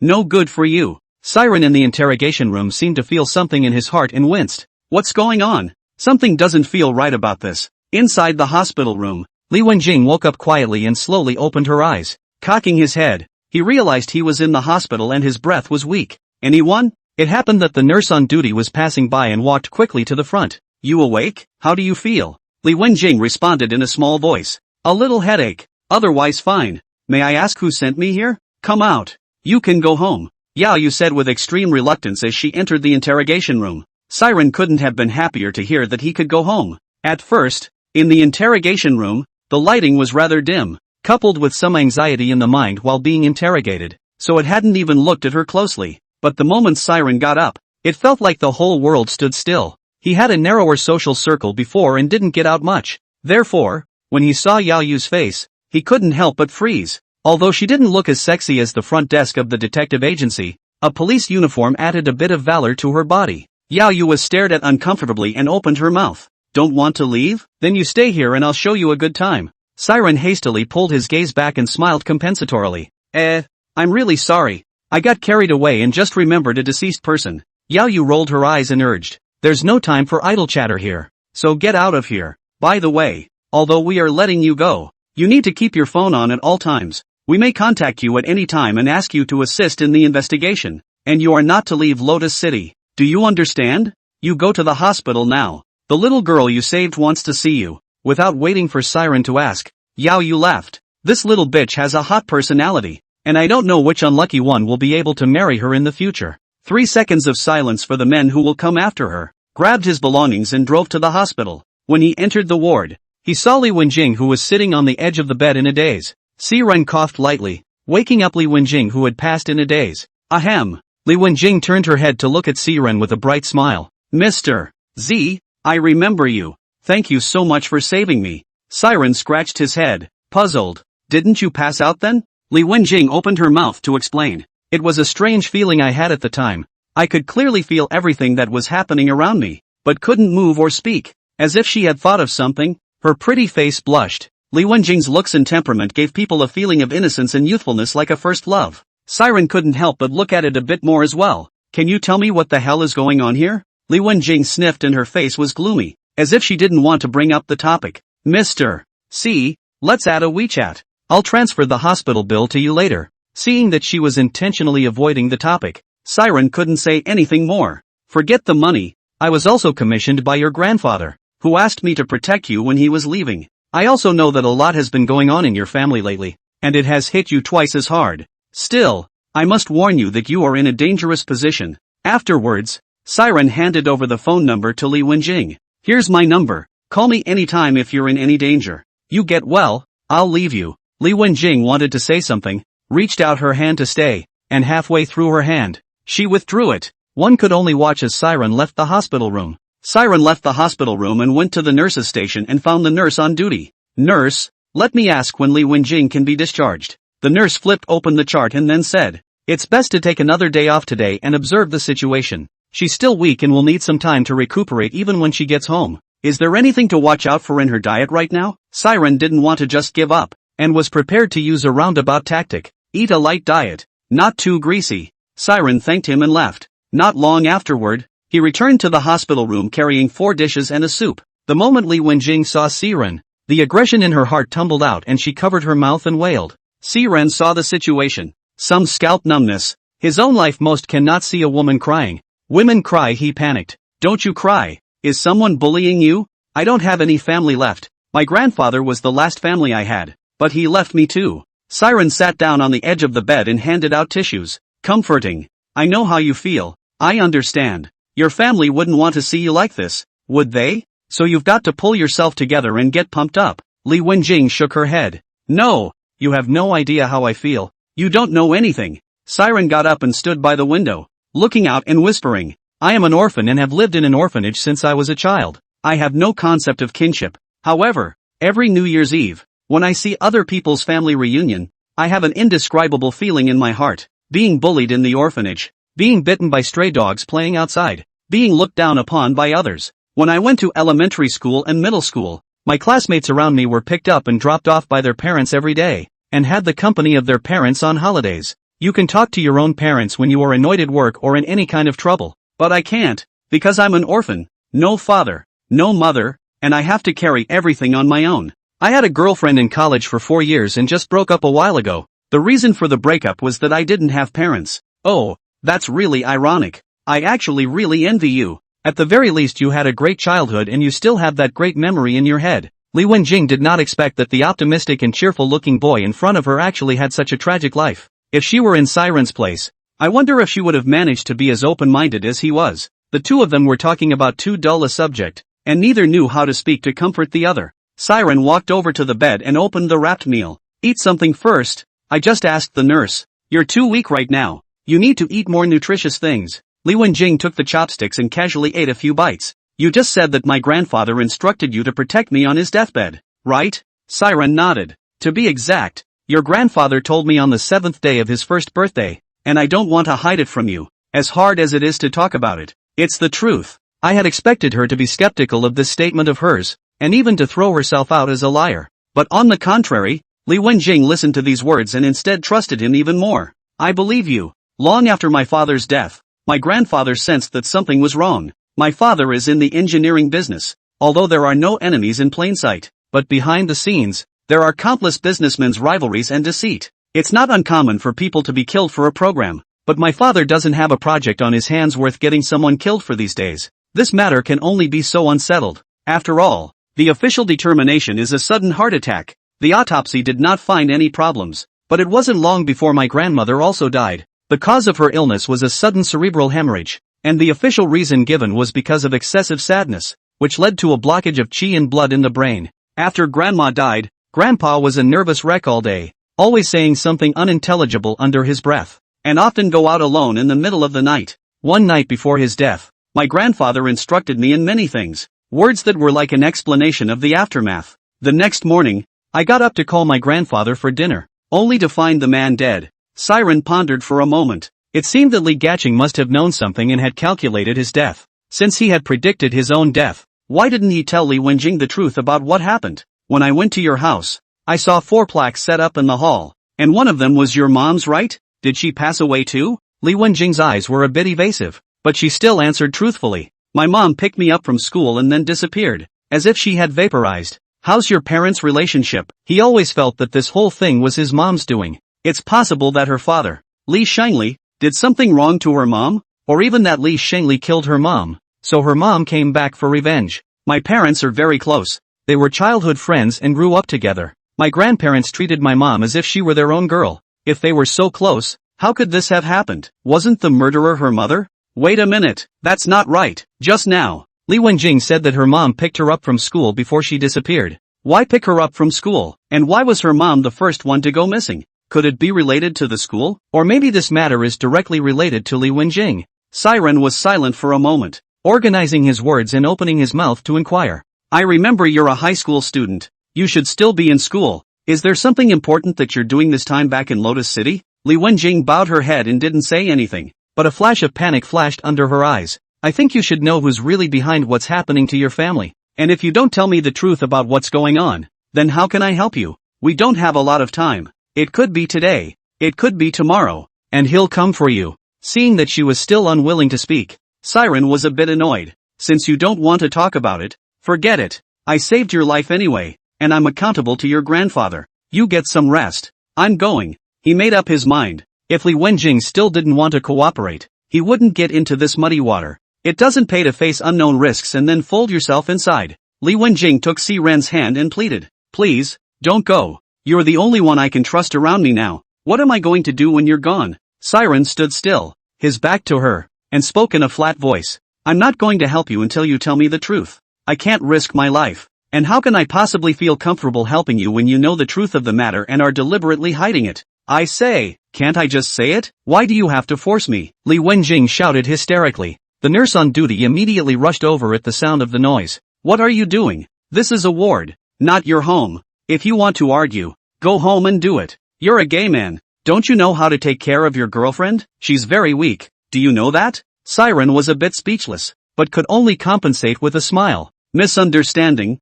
no good for you. Siren in the interrogation room seemed to feel something in his heart and winced. What's going on? Something doesn't feel right about this. Inside the hospital room, Li Wenjing woke up quietly and slowly opened her eyes. Cocking his head, he realized he was in the hospital and his breath was weak. Anyone? It happened that the nurse on duty was passing by and walked quickly to the front. You awake? How do you feel? Li Wenjing responded in a small voice. A little headache. Otherwise fine. May I ask who sent me here? Come out. You can go home. Yao Yu said with extreme reluctance as she entered the interrogation room. Siren couldn't have been happier to hear that he could go home. At first, in the interrogation room, the lighting was rather dim, coupled with some anxiety in the mind while being interrogated, so it hadn't even looked at her closely. But the moment Siren got up, it felt like the whole world stood still. He had a narrower social circle before and didn't get out much. Therefore, when he saw Yao Yu's face, he couldn't help but freeze. Although she didn't look as sexy as the front desk of the detective agency, a police uniform added a bit of valor to her body. Yao Yu was stared at uncomfortably and opened her mouth. Don't want to leave? Then you stay here and I'll show you a good time. Siren hastily pulled his gaze back and smiled compensatorily. I'm really sorry. I got carried away and just remembered a deceased person. Yao Yu rolled her eyes and urged. There's no time for idle chatter here. So get out of here. By the way, although we are letting you go, you need to keep your phone on at all times. We may contact you at any time and ask you to assist in the investigation. And you are not to leave Lotus City. Do you understand? You go to the hospital now. The little girl you saved wants to see you. Without waiting for Siren to ask, Yao Yu laughed. This little bitch has a hot personality. And I don't know which unlucky one will be able to marry her in the future. 3 seconds of silence for the men who will come after her. Grabbed his belongings and drove to the hospital. When he entered the ward, he saw Li Wenjing who was sitting on the edge of the bed in a daze. Siren coughed lightly, waking up Li Wenjing who had passed in a daze. Ahem. Li Wenjing turned her head to look at Siren with a bright smile. Mr. Z, I remember you. Thank you so much for saving me. Siren scratched his head, puzzled. Didn't you pass out then? Li Wenjing opened her mouth to explain. It was a strange feeling I had at the time. I could clearly feel everything that was happening around me, but couldn't move or speak. As if she had thought of something, her pretty face blushed. Li Wenjing's looks and temperament gave people a feeling of innocence and youthfulness like a first love. Siren couldn't help but look at it a bit more as well. Can you tell me what the hell is going on here? Li Wenjing sniffed and her face was gloomy, as if she didn't want to bring up the topic. Mr. C, let's add a WeChat. I'll transfer the hospital bill to you later. Seeing that she was intentionally avoiding the topic, Siren couldn't say anything more. Forget the money. I was also commissioned by your grandfather, who asked me to protect you when he was leaving. I also know that a lot has been going on in your family lately, and it has hit you twice as hard. Still, I must warn you that you are in a dangerous position. Afterwards, Siren handed over the phone number to Li Wenjing. Here's my number. Call me anytime if you're in any danger. You get well. I'll leave you. Li Wenjing wanted to say something, reached out her hand to stay, and halfway through her hand, she withdrew it. One could only watch as Siren left the hospital room. Siren left the hospital room and went to the nurse's station and found the nurse on duty. Nurse, let me ask when Li Wenjing can be discharged. The nurse flipped open the chart and then said, it's best to take another day off today and observe the situation. She's still weak and will need some time to recuperate even when she gets home. Is there anything to watch out for in her diet right now? Siren didn't want to just give up, and was prepared to use a roundabout tactic. Eat a light diet, not too greasy. Siren thanked him and left. Not long afterward, he returned to the hospital room carrying 4 dishes and a soup. The moment Li Wenjing saw Siren, the aggression in her heart tumbled out and she covered her mouth and wailed. Siren saw the situation. Some scalp numbness. His own life most cannot see a woman crying. Women cry, he panicked. Don't you cry. Is someone bullying you? I don't have any family left. My grandfather was the last family I had, but he left me too. Siren sat down on the edge of the bed and handed out tissues. Comforting. I know how you feel. I understand. Your family wouldn't want to see you like this, would they? So you've got to pull yourself together and get pumped up. Li Wenjing shook her head. No, you have no idea how I feel. You don't know anything. Siren got up and stood by the window, looking out and whispering, I am an orphan and have lived in an orphanage since I was a child. I have no concept of kinship. However, every New Year's Eve, when I see other people's family reunion, I have an indescribable feeling in my heart. Being bullied in the orphanage, being bitten by stray dogs playing outside, being looked down upon by others. When I went to elementary school and middle school, my classmates around me were picked up and dropped off by their parents every day, and had the company of their parents on holidays. You can talk to your own parents when you are annoyed at work or in any kind of trouble, but I can't, because I'm an orphan, no father, no mother, and I have to carry everything on my own. I had a girlfriend in college for 4 years and just broke up a while ago. The reason for the breakup was that I didn't have parents. Oh, that's really ironic. I actually really envy you. At the very least you had a great childhood and you still have that great memory in your head. Li Wenjing did not expect that the optimistic and cheerful-looking boy in front of her actually had such a tragic life. If she were in Siren's place, I wonder if she would have managed to be as open-minded as he was. The two of them were talking about too dull a subject, and neither knew how to speak to comfort the other. Siren walked over to the bed and opened the wrapped meal. Eat something first. I just asked the nurse. You're too weak right now. You need to eat more nutritious things. Li Wenjing took the chopsticks and casually ate a few bites. You just said that my grandfather instructed you to protect me on his deathbed, right? Siren nodded. To be exact, your grandfather told me on the 7th day of his first birthday, and I don't want to hide it from you, as hard as it is to talk about it. It's the truth. I had expected her to be skeptical of this statement of hers, and even to throw herself out as a liar. But on the contrary, Li Wenjing listened to these words and instead trusted him even more. I believe you. Long after my father's death, my grandfather sensed that something was wrong. My father is in the engineering business, although there are no enemies in plain sight, but behind the scenes, there are countless businessmen's rivalries and deceit. It's not uncommon for people to be killed for a program, but my father doesn't have a project on his hands worth getting someone killed for these days. This matter can only be so unsettled. After all, the official determination is a sudden heart attack. The autopsy did not find any problems, but it wasn't long before my grandmother also died. The cause of her illness was a sudden cerebral hemorrhage, and the official reason given was because of excessive sadness, which led to a blockage of qi and blood in the brain. After Grandma died, Grandpa was a nervous wreck all day, always saying something unintelligible under his breath, and often go out alone in the middle of the night. One night before his death, my grandfather instructed me in many things, words that were like an explanation of the aftermath. The next morning, I got up to call my grandfather for dinner, only to find the man dead. Siren pondered for a moment. It seemed that Li Gaching must have known something and had calculated his death. Since he had predicted his own death, why didn't he tell Li Wenjing the truth about what happened? When I went to your house, I saw 4 plaques set up in the hall, and one of them was your mom's, right? Did she pass away too? Li Wenjing's eyes were a bit evasive, but she still answered truthfully. My mom picked me up from school and then disappeared, as if she had vaporized. How's your parents' relationship? He always felt that this whole thing was his mom's doing. It's possible that her father, Li Shangli, did something wrong to her mom, or even that Li Shangli killed her mom, so her mom came back for revenge. My parents are very close. They were childhood friends and grew up together. My grandparents treated my mom as if she were their own girl. If they were so close, how could this have happened? Wasn't the murderer her mother? Wait a minute, that's not right. Just now, Li Wenjing said that her mom picked her up from school before she disappeared. Why pick her up from school? And why was her mom the first one to go missing? Could it be related to the school? Or maybe this matter is directly related to Li Wenjing? Siren was silent for a moment, organizing his words and opening his mouth to inquire. I remember you're a high school student. You should still be in school. Is there something important that you're doing this time back in Lotus City? Li Wenjing bowed her head and didn't say anything, but a flash of panic flashed under her eyes. I think you should know who's really behind what's happening to your family. And if you don't tell me the truth about what's going on, then how can I help you? We don't have a lot of time. It could be today. It could be tomorrow. And he'll come for you. Seeing that she was still unwilling to speak, Siren was a bit annoyed. Since you don't want to talk about it, forget it. I saved your life anyway, and I'm accountable to your grandfather. You get some rest. I'm going. He made up his mind. If Li Wenjing still didn't want to cooperate, he wouldn't get into this muddy water. It doesn't pay to face unknown risks and then fold yourself inside. Li Wenjing took Siren's hand and pleaded. Please, don't go. You're the only one I can trust around me now. What am I going to do when you're gone? Siren stood still, his back to her, and spoke in a flat voice. I'm not going to help you until you tell me the truth. I can't risk my life. And how can I possibly feel comfortable helping you when you know the truth of the matter and are deliberately hiding it? I say, can't I just say it? Why do you have to force me? Li Wenjing shouted hysterically. The nurse on duty immediately rushed over at the sound of the noise. What are you doing? This is a ward, not your home. If you want to argue, go home and do it. You're a gay man. Don't you know how to take care of your girlfriend? She's very weak. Do you know that? Siren was a bit speechless, but could only compensate with a smile. Misunderstanding.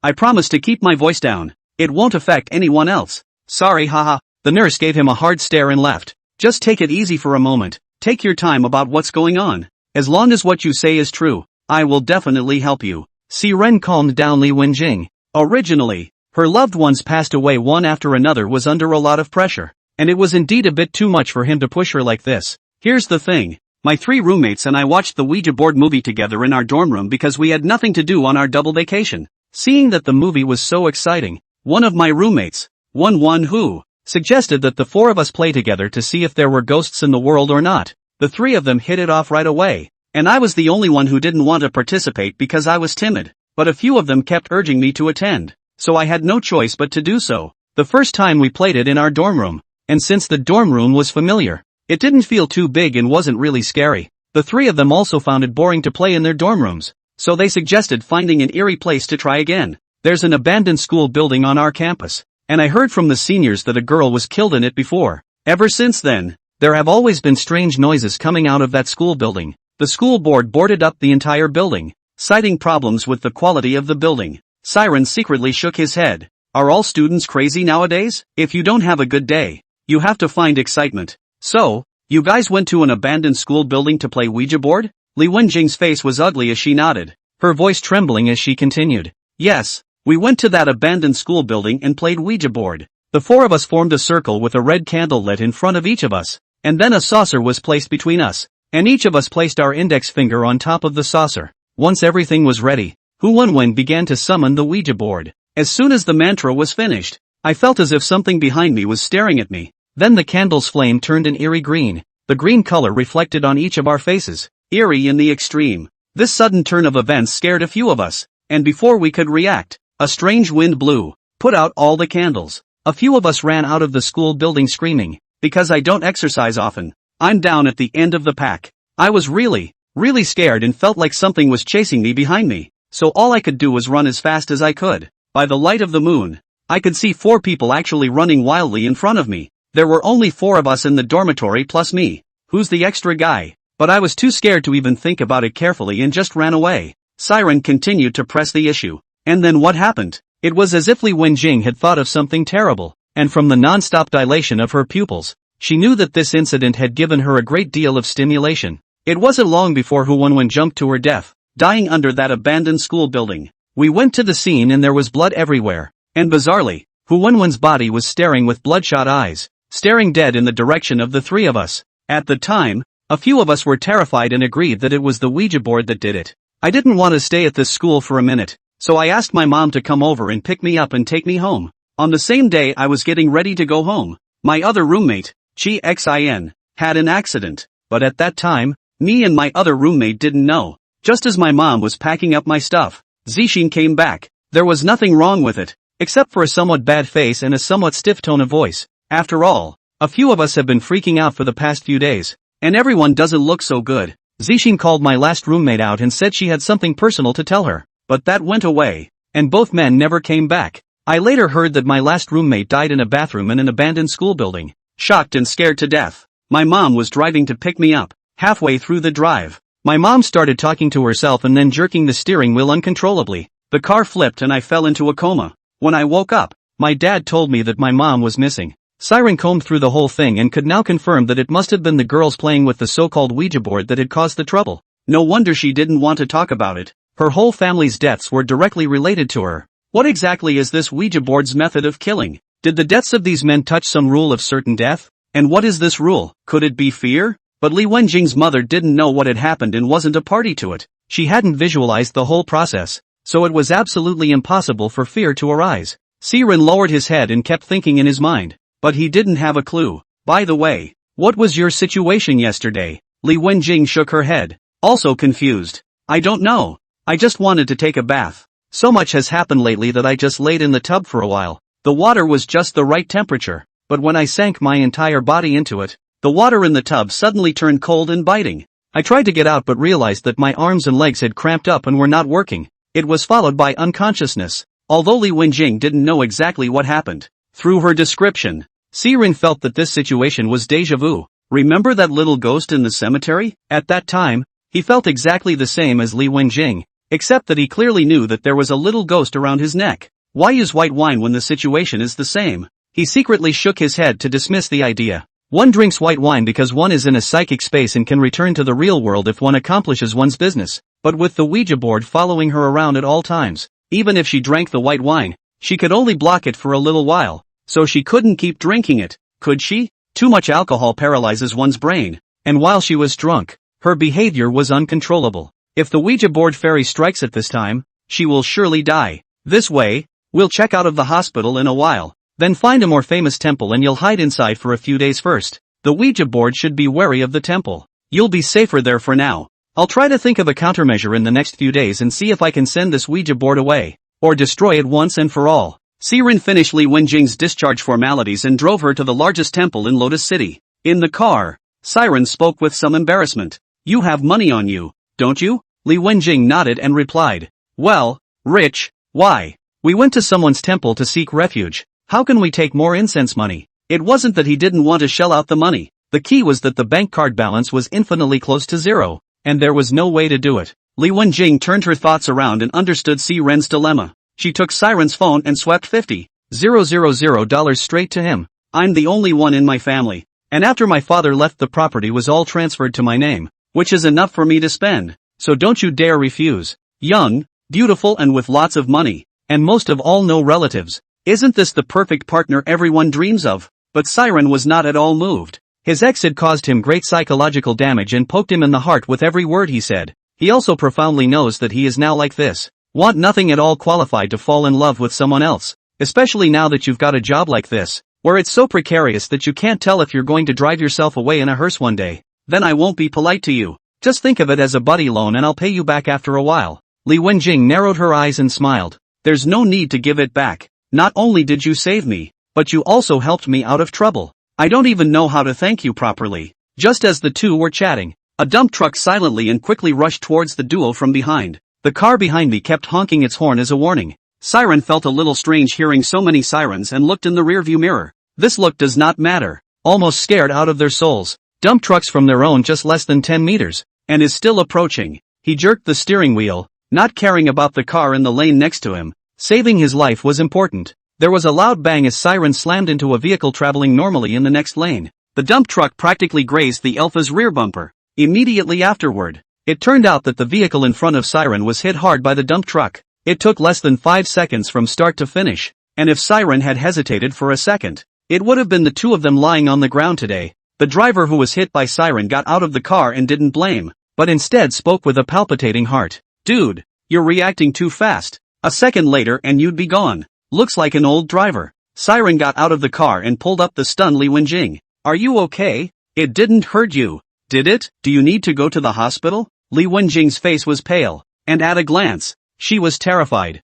I promise to keep my voice down. It won't affect anyone else. Sorry, haha. The nurse gave him a hard stare and left. Just take it easy for a moment. Take your time about what's going on. As long as what you say is true, I will definitely help you. Siren calmed down Li Wenjing. Originally, her loved ones passed away one after another was under a lot of pressure, and it was indeed a bit too much for him to push her like this. Here's the thing. My 3 roommates and I watched the Ouija board movie together in our dorm room because we had nothing to do on our double vacation. Seeing that the movie was so exciting, one of my roommates, one who, suggested that the 4 of us play together to see if there were ghosts in the world or not. The 3 of them hit it off right away, and I was the only one who didn't want to participate because I was timid, but a few of them kept urging me to attend, so I had no choice but to do so. The first time we played it in our dorm room, and since the dorm room was familiar, it didn't feel too big and wasn't really scary. The 3 of them also found it boring to play in their dorm rooms, so they suggested finding an eerie place to try again. There's an abandoned school building on our campus, and I heard from the seniors that a girl was killed in it before. Ever since then, there have always been strange noises coming out of that school building. The school board boarded up the entire building, citing problems with the quality of the building. Siren secretly shook his head. Are all students crazy nowadays? If you don't have a good day, you have to find excitement. So, you guys went to an abandoned school building to play Ouija board? Li Wenjing's face was ugly as she nodded, her voice trembling as she continued. Yes, we went to that abandoned school building and played Ouija board. The 4 of us formed a circle with a red candle lit in front of each of us, and then a saucer was placed between us, and each of us placed our index finger on top of the saucer. Once everything was ready, Hu Wenwen began to summon the Ouija board. As soon as the mantra was finished, I felt as if something behind me was staring at me. Then the candle's flame turned an eerie green. The green color reflected on each of our faces, eerie in the extreme. This sudden turn of events scared a few of us, and before we could react, a strange wind blew, put out all the candles. A few of us ran out of the school building screaming. Because I don't exercise often, I'm down at the end of the pack. I was really scared and felt like something was chasing me behind me, so all I could do was run as fast as I could. By the light of the moon, I could see 4 people actually running wildly in front of me. There were only 4 of us in the dormitory plus me. Who's the extra guy? But I was too scared to even think about it carefully and just ran away. Siren continued to press the issue. And then what happened? It was as if Li Wenjing had thought of something terrible, and from the non-stop dilation of her pupils, she knew that this incident had given her a great deal of stimulation. It wasn't long before Hu Wenwen jumped to her death, dying under that abandoned school building. We went to the scene and there was blood everywhere, and bizarrely, Hu Wenwen's body was staring with bloodshot eyes, staring dead in the direction of the 3 of us. At the time, a few of us were terrified and agreed that it was the Ouija board that did it. I didn't want to stay at this school for a minute, so I asked my mom to come over and pick me up and take me home. On the same day I was getting ready to go home, my other roommate, Chi Xin, had an accident, but at that time, me and my other roommate didn't know. Just as my mom was packing up my stuff, Zixin came back. There was nothing wrong with it, except for a somewhat bad face and a somewhat stiff tone of voice. After all, a few of us have been freaking out for the past few days, and everyone doesn't look so good. Zixing called my last roommate out and said she had something personal to tell her, but that went away, and both men never came back. I later heard that my last roommate died in a bathroom in an abandoned school building. Shocked and scared to death, my mom was driving to pick me up. Halfway through the drive, my mom started talking to herself and then jerking the steering wheel uncontrollably. The car flipped and I fell into a coma. When I woke up, my dad told me that my mom was missing. Siren combed through the whole thing and could now confirm that it must have been the girls playing with the so-called Ouija board that had caused the trouble. No wonder she didn't want to talk about it. Her whole family's deaths were directly related to her. What exactly is this Ouija board's method of killing? Did the deaths of these men touch some rule of certain death? And what is this rule? Could it be fear? But Li Wenjing's mother didn't know what had happened and wasn't a party to it. She hadn't visualized the whole process, so it was absolutely impossible for fear to arise. Siren lowered his head and kept thinking in his mind. But he didn't have a clue. By the way, what was your situation yesterday? Li Wenjing shook her head, also confused. I don't know. I just wanted to take a bath. So much has happened lately that I just laid in the tub for a while. The water was just the right temperature, but when I sank my entire body into it, the water in the tub suddenly turned cold and biting. I tried to get out but realized that my arms and legs had cramped up and were not working. It was followed by unconsciousness. Although Li Wenjing didn't know exactly what happened, through her description, Siren felt that this situation was déjà vu. Remember that little ghost in the cemetery? At that time, he felt exactly the same as Li Wenjing, except that he clearly knew that there was a little ghost around his neck. Why use white wine when the situation is the same? He secretly shook his head to dismiss the idea. One drinks white wine because one is in a psychic space and can return to the real world if one accomplishes one's business. But with the Ouija board following her around at all times, even if she drank the white wine, she could only block it for a little while. So she couldn't keep drinking it, could she? Too much alcohol paralyzes one's brain, and while she was drunk, her behavior was uncontrollable. If the Ouija board fairy strikes at this time, she will surely die. This way, we'll check out of the hospital in a while, then find a more famous temple and you'll hide inside for a few days first. The Ouija board should be wary of the temple. You'll be safer there for now. I'll try to think of a countermeasure in the next few days and see if I can send this Ouija board away, or destroy it once and for all. Siren finished Li Wenjing's discharge formalities and drove her to the largest temple in Lotus City. In the car, Siren spoke with some embarrassment. You have money on you, don't you? Li Wenjing nodded and replied. Well, rich, why? We went to someone's temple to seek refuge. How can we take more incense money? It wasn't that he didn't want to shell out the money. The key was that the bank card balance was infinitely close to zero, and there was no way to do it. Li Wenjing turned her thoughts around and understood Siren's dilemma. She took Siren's phone and swept $50,000 straight to him. I'm the only one in my family, and after my father left the property was all transferred to my name, which is enough for me to spend, so don't you dare refuse. Young, beautiful and with lots of money, and most of all no relatives. Isn't this the perfect partner everyone dreams of? But Siren was not at all moved. His ex had caused him great psychological damage and poked him in the heart with every word he said. He also profoundly knows that he is now like this. Want nothing at all qualified to fall in love with someone else, especially now that you've got a job like this, where it's so precarious that you can't tell if you're going to drive yourself away in a hearse one day. Then I won't be polite to you. Just think of it as a buddy loan and I'll pay you back after a while. Li Wenjing narrowed her eyes and smiled. There's no need to give it back. Not only did you save me, but you also helped me out of trouble. I don't even know how to thank you properly. Just as the two were chatting, a dump truck silently and quickly rushed towards the duo from behind. The car behind me kept honking its horn as a warning. Siren felt a little strange hearing so many sirens and looked in the rearview mirror. This look does not matter. Almost scared out of their souls. Dump trucks from their own just less than 10 meters, and is still approaching. He jerked the steering wheel, not caring about the car in the lane next to him. Saving his life was important. There was a loud bang as Siren slammed into a vehicle traveling normally in the next lane. The dump truck practically grazed the Alpha's rear bumper. Immediately afterward, it turned out that the vehicle in front of Siren was hit hard by the dump truck. It took less than 5 seconds from start to finish, and if Siren had hesitated for a second, it would have been the two of them lying on the ground today. The driver who was hit by Siren got out of the car and didn't blame, but instead spoke with a palpitating heart. Dude, you're reacting too fast. A second later and you'd be gone. Looks like an old driver. Siren got out of the car and pulled up the stunned Li Wenjing. Are you okay? It didn't hurt you, did it? Do you need to go to the hospital? Li Wenjing's face was pale, and at a glance, she was terrified.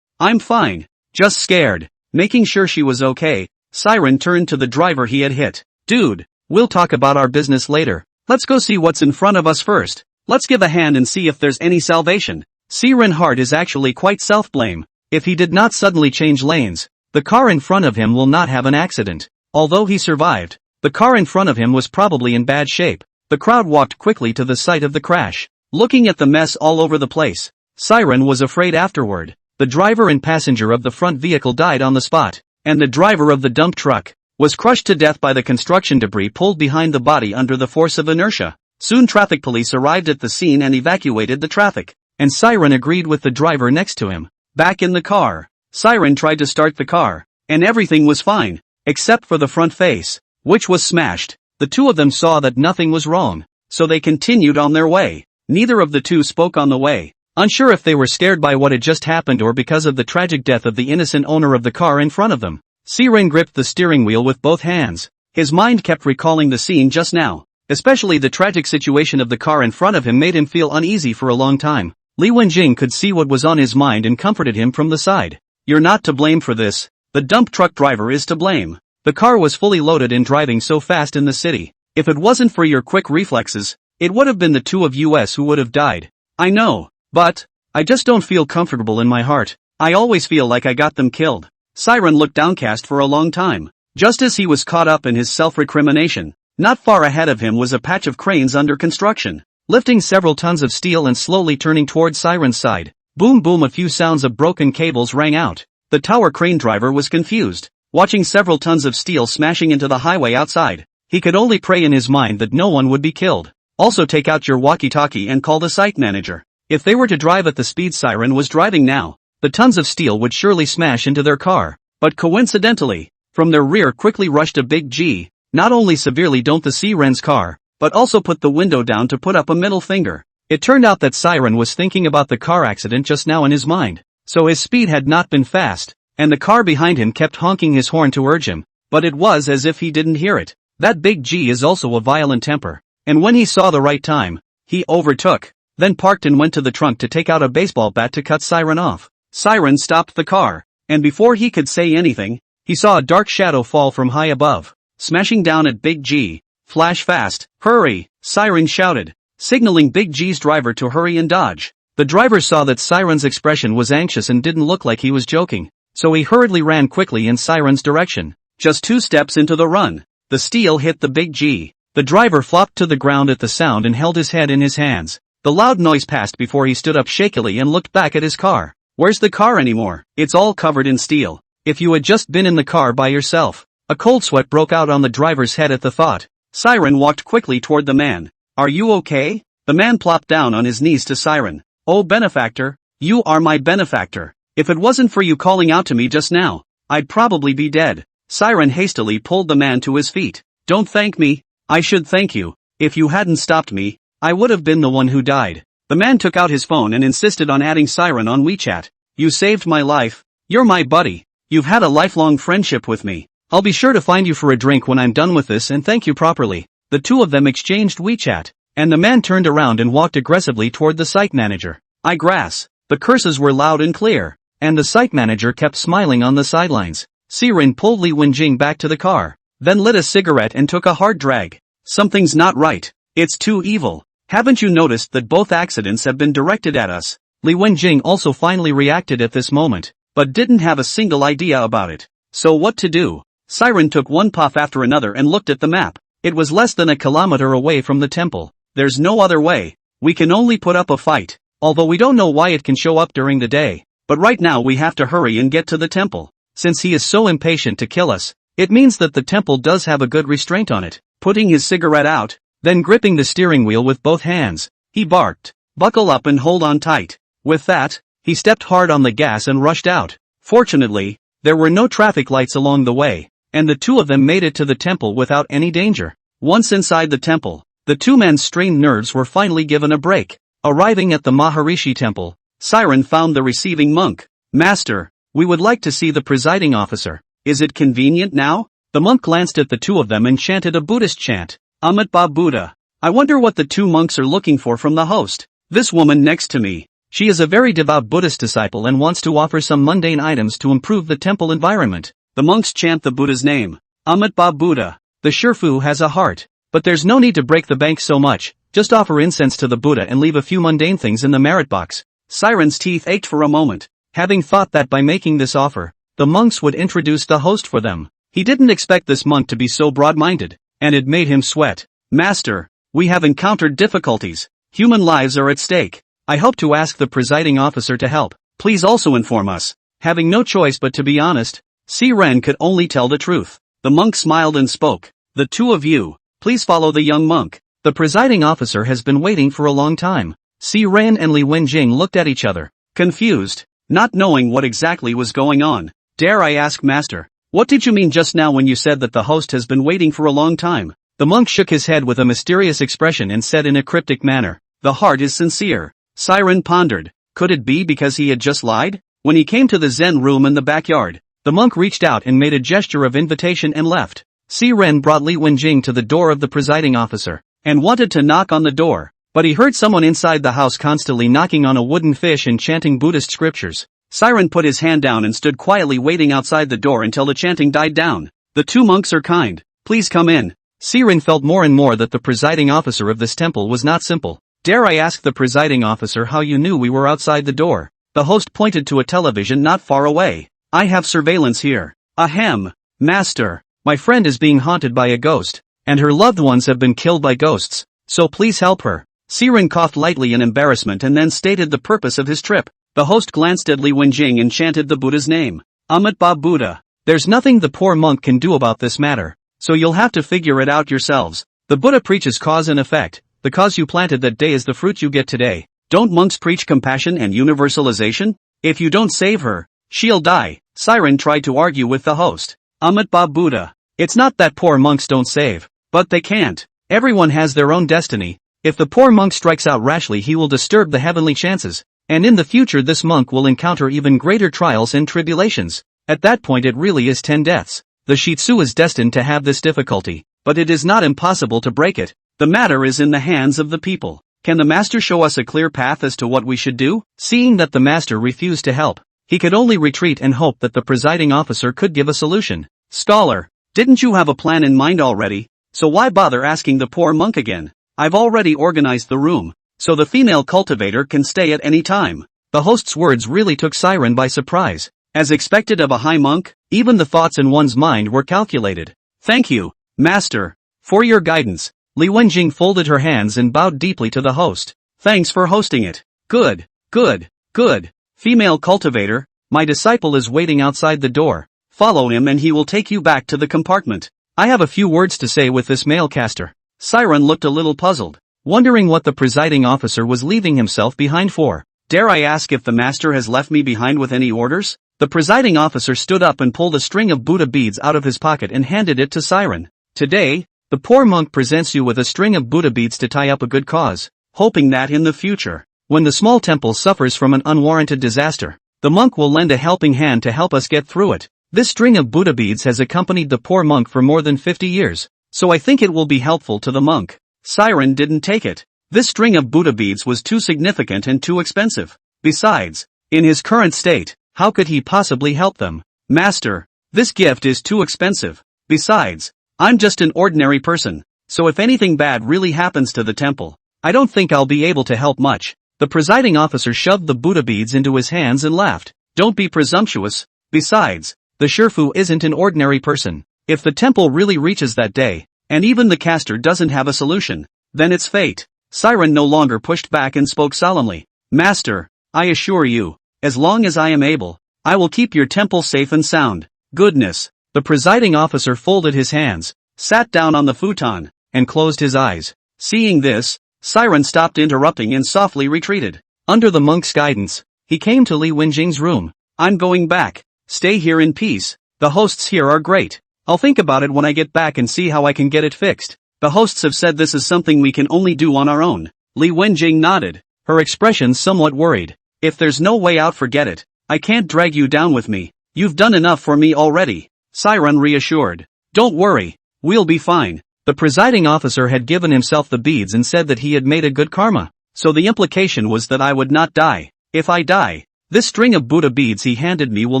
I'm fine. Just scared. Making sure she was okay, Siren turned to the driver he had hit. Dude, we'll talk about our business later. Let's go see what's in front of us first. Let's give a hand and see if there's any salvation. Siren Hart is actually quite self-blame. If he did not suddenly change lanes, the car in front of him will not have an accident. Although he survived, the car in front of him was probably in bad shape. The crowd walked quickly to the site of the crash. Looking at the mess all over the place, Siren was afraid afterward. The driver and passenger of the front vehicle died on the spot, and the driver of the dump truck was crushed to death by the construction debris pulled behind the body under the force of inertia. Soon traffic police arrived at the scene and evacuated the traffic, and Siren agreed with the driver next to him. Back in the car, Siren tried to start the car, and everything was fine, except for the front face, which was smashed. The two of them saw that nothing was wrong, so they continued on their way. Neither of the two spoke on the way, unsure if they were scared by what had just happened or because of the tragic death of the innocent owner of the car in front of them. Siren gripped the steering wheel with both hands. His mind kept recalling the scene just now, especially the tragic situation of the car in front of him made him feel uneasy for a long time. Li Wenjing could see what was on his mind and comforted him from the side. You're not to blame for this. The dump truck driver is to blame. The car was fully loaded and driving so fast in the city. If it wasn't for your quick reflexes, it would have been the two of us who would have died. I know, but I just don't feel comfortable in my heart. I always feel like I got them killed. Siren looked downcast for a long time, just as he was caught up in his self-recrimination. Not far ahead of him was a patch of cranes under construction, lifting several tons of steel and slowly turning towards Siren's side. Boom boom, a few sounds of broken cables rang out. The tower crane driver was confused, watching several tons of steel smashing into the highway outside. He could only pray in his mind that no one would be killed. Also, take out your walkie-talkie and call the site manager. If they were to drive at the speed Siren was driving now, the tons of steel would surely smash into their car. But coincidentally, from their rear quickly rushed a big G. Not only severely don't the Siren's car, but also put the window down to put up a middle finger. It turned out that Siren was thinking about the car accident just now in his mind, so his speed had not been fast, and the car behind him kept honking his horn to urge him, but it was as if he didn't hear it. That big G is also a violent temper, and when he saw the right time, he overtook, then parked and went to the trunk to take out a baseball bat to cut Siren off. Siren stopped the car, and before he could say anything, he saw a dark shadow fall from high above, smashing down at Big G. Flash fast, hurry, Siren shouted, signaling Big G's driver to hurry and dodge. The driver saw that Siren's expression was anxious and didn't look like he was joking, so he hurriedly ran quickly in Siren's direction. Just 2 steps into the run, the steel hit the Big G. The driver flopped to the ground at the sound and held his head in his hands. The loud noise passed before he stood up shakily and looked back at his car. Where's the car anymore? It's all covered in steel. If you had just been in the car by yourself. A cold sweat broke out on the driver's head at the thought. Siren walked quickly toward the man. Are you okay? The man plopped down on his knees to Siren. Oh benefactor, you are my benefactor. If it wasn't for you calling out to me just now, I'd probably be dead. Siren hastily pulled the man to his feet. Don't thank me. I should thank you. If you hadn't stopped me, I would have been the one who died. The man took out his phone and insisted on adding Siren on WeChat. You saved my life. You're my buddy. You've had a lifelong friendship with me. I'll be sure to find you for a drink when I'm done with this and thank you properly. The two of them exchanged WeChat, and the man turned around and walked aggressively toward the site manager. I grass. The curses were loud and clear, and the site manager kept smiling on the sidelines. Siren pulled Li Wenjing back to the car, then lit a cigarette and took a hard drag. Something's not right. It's too evil. Haven't you noticed that both accidents have been directed at us? Li Wenjing also finally reacted at this moment, but didn't have a single idea about it. So what to do? Siren took one puff after another and looked at the map. It was less than a kilometer away from the temple. There's no other way. We can only put up a fight. Although we don't know why it can show up during the day. But right now we have to hurry and get to the temple. Since he is so impatient to kill us, it means that the temple does have a good restraint on it. Putting his cigarette out, then gripping the steering wheel with both hands, he barked, buckle up and hold on tight. With that, he stepped hard on the gas and rushed out. Fortunately, there were no traffic lights along the way, and the two of them made it to the temple without any danger. Once inside the temple, the two men's strained nerves were finally given a break. Arriving at the Maharishi temple, Siren found the receiving monk. Master, we would like to see the presiding officer. Is it convenient now? The monk glanced at the two of them and chanted a Buddhist chant. Amat Ba Buddha. I wonder what the two monks are looking for from the host. This woman next to me. She is a very devout Buddhist disciple and wants to offer some mundane items to improve the temple environment. The monks chant the Buddha's name. Amitabha Buddha. The Shifu has a heart. But there's no need to break the bank so much, just offer incense to the Buddha and leave a few mundane things in the merit box. Siren's teeth ached for a moment, having thought that by making this offer, the monks would introduce the host for them. He didn't expect this monk to be so broad-minded, and it made him sweat. Master, we have encountered difficulties. Human lives are at stake. I hope to ask the presiding officer to help. Please also inform us. Having no choice but to be honest, Siren could only tell the truth. The monk smiled and spoke. The two of you, please follow the young monk. The presiding officer has been waiting for a long time. Siren and Li Wenjing looked at each other, confused, not knowing what exactly was going on. Dare I ask, Master, what did you mean just now when you said that the host has been waiting for a long time? The monk shook his head with a mysterious expression and said in a cryptic manner, the heart is sincere. Siren pondered, could it be because he had just lied? When he came to the Zen room in the backyard, the monk reached out and made a gesture of invitation and left. Siren brought Li Wenjing to the door of the presiding officer, and wanted to knock on the door, but he heard someone inside the house constantly knocking on a wooden fish and chanting Buddhist scriptures. Siren put his hand down and stood quietly waiting outside the door until the chanting died down. The two monks are kind, please come in. Siren felt more and more that the presiding officer of this temple was not simple. Dare I ask the presiding officer how you knew we were outside the door? The host pointed to a television not far away. I have surveillance here. Ahem. Master, my friend is being haunted by a ghost, and her loved ones have been killed by ghosts, so please help her. Siren coughed lightly in embarrassment and then stated the purpose of his trip. The host glanced at Li Wenjing and chanted the Buddha's name. Amitabha Buddha. There's nothing the poor monk can do about this matter, so you'll have to figure it out yourselves. The Buddha preaches cause and effect. The cause you planted that day is the fruit you get today. Don't monks preach compassion and universalization? If you don't save her, she'll die. Siren tried to argue with the host. Amitabha Buddha. It's not that poor monks don't save, but they can't. Everyone has their own destiny. If the poor monk strikes out rashly, he will disturb the heavenly chances, and in the future this monk will encounter even greater trials and tribulations. At that point it really is 10 deaths. The Shitsu is destined to have this difficulty, but it is not impossible to break it. The matter is in the hands of the people. Can the master show us a clear path as to what we should do? Seeing that the master refused to help, he could only retreat and hope that the presiding officer could give a solution. Scholar, didn't you have a plan in mind already? So why bother asking the poor monk again? I've already organized the room, so the female cultivator can stay at any time. The host's words really took Siren by surprise. As expected of a high monk, even the thoughts in one's mind were calculated. Thank you, Master, for your guidance. Li Wenjing folded her hands and bowed deeply to the host. Thanks for hosting it. Good, good, good. Female cultivator, my disciple is waiting outside the door. Follow him and he will take you back to the compartment. I have a few words to say with this male caster. Siren looked a little puzzled, wondering what the presiding officer was leaving himself behind for. Dare I ask if the master has left me behind with any orders? The presiding officer stood up and pulled a string of Buddha beads out of his pocket and handed it to Siren. Today, the poor monk presents you with a string of Buddha beads to tie up a good cause, hoping that in the future, when the small temple suffers from an unwarranted disaster, the monk will lend a helping hand to help us get through it. This string of Buddha beads has accompanied the poor monk for more than 50 years, so I think it will be helpful to the monk. Siren didn't take it. This string of Buddha beads was too significant and too expensive. Besides, in his current state, how could he possibly help them? Master, this gift is too expensive. Besides, I'm just an ordinary person, so if anything bad really happens to the temple, I don't think I'll be able to help much. The presiding officer shoved the Buddha beads into his hands and laughed. Don't be presumptuous. Besides, the Shifu isn't an ordinary person. If the temple really reaches that day, and even the caster doesn't have a solution, then it's fate. Siren no longer pushed back and spoke solemnly. Master, I assure you, as long as I am able, I will keep your temple safe and sound. Goodness. The presiding officer folded his hands, sat down on the futon, and closed his eyes. Seeing this, Siren stopped interrupting and softly retreated. Under the monk's guidance, he came to Li Wenjing's room. I'm going back. Stay here in peace. The hosts here are great. I'll think about it when I get back and see how I can get it fixed. The hosts have said this is something we can only do on our own. Li Wenjing nodded, her expression somewhat worried. If there's no way out, forget it. I can't drag you down with me. You've done enough for me already. Siren reassured. Don't worry, we'll be fine. The presiding officer had given himself the beads and said that he had made a good karma, so the implication was that I would not die. If I die, this string of Buddha beads he handed me will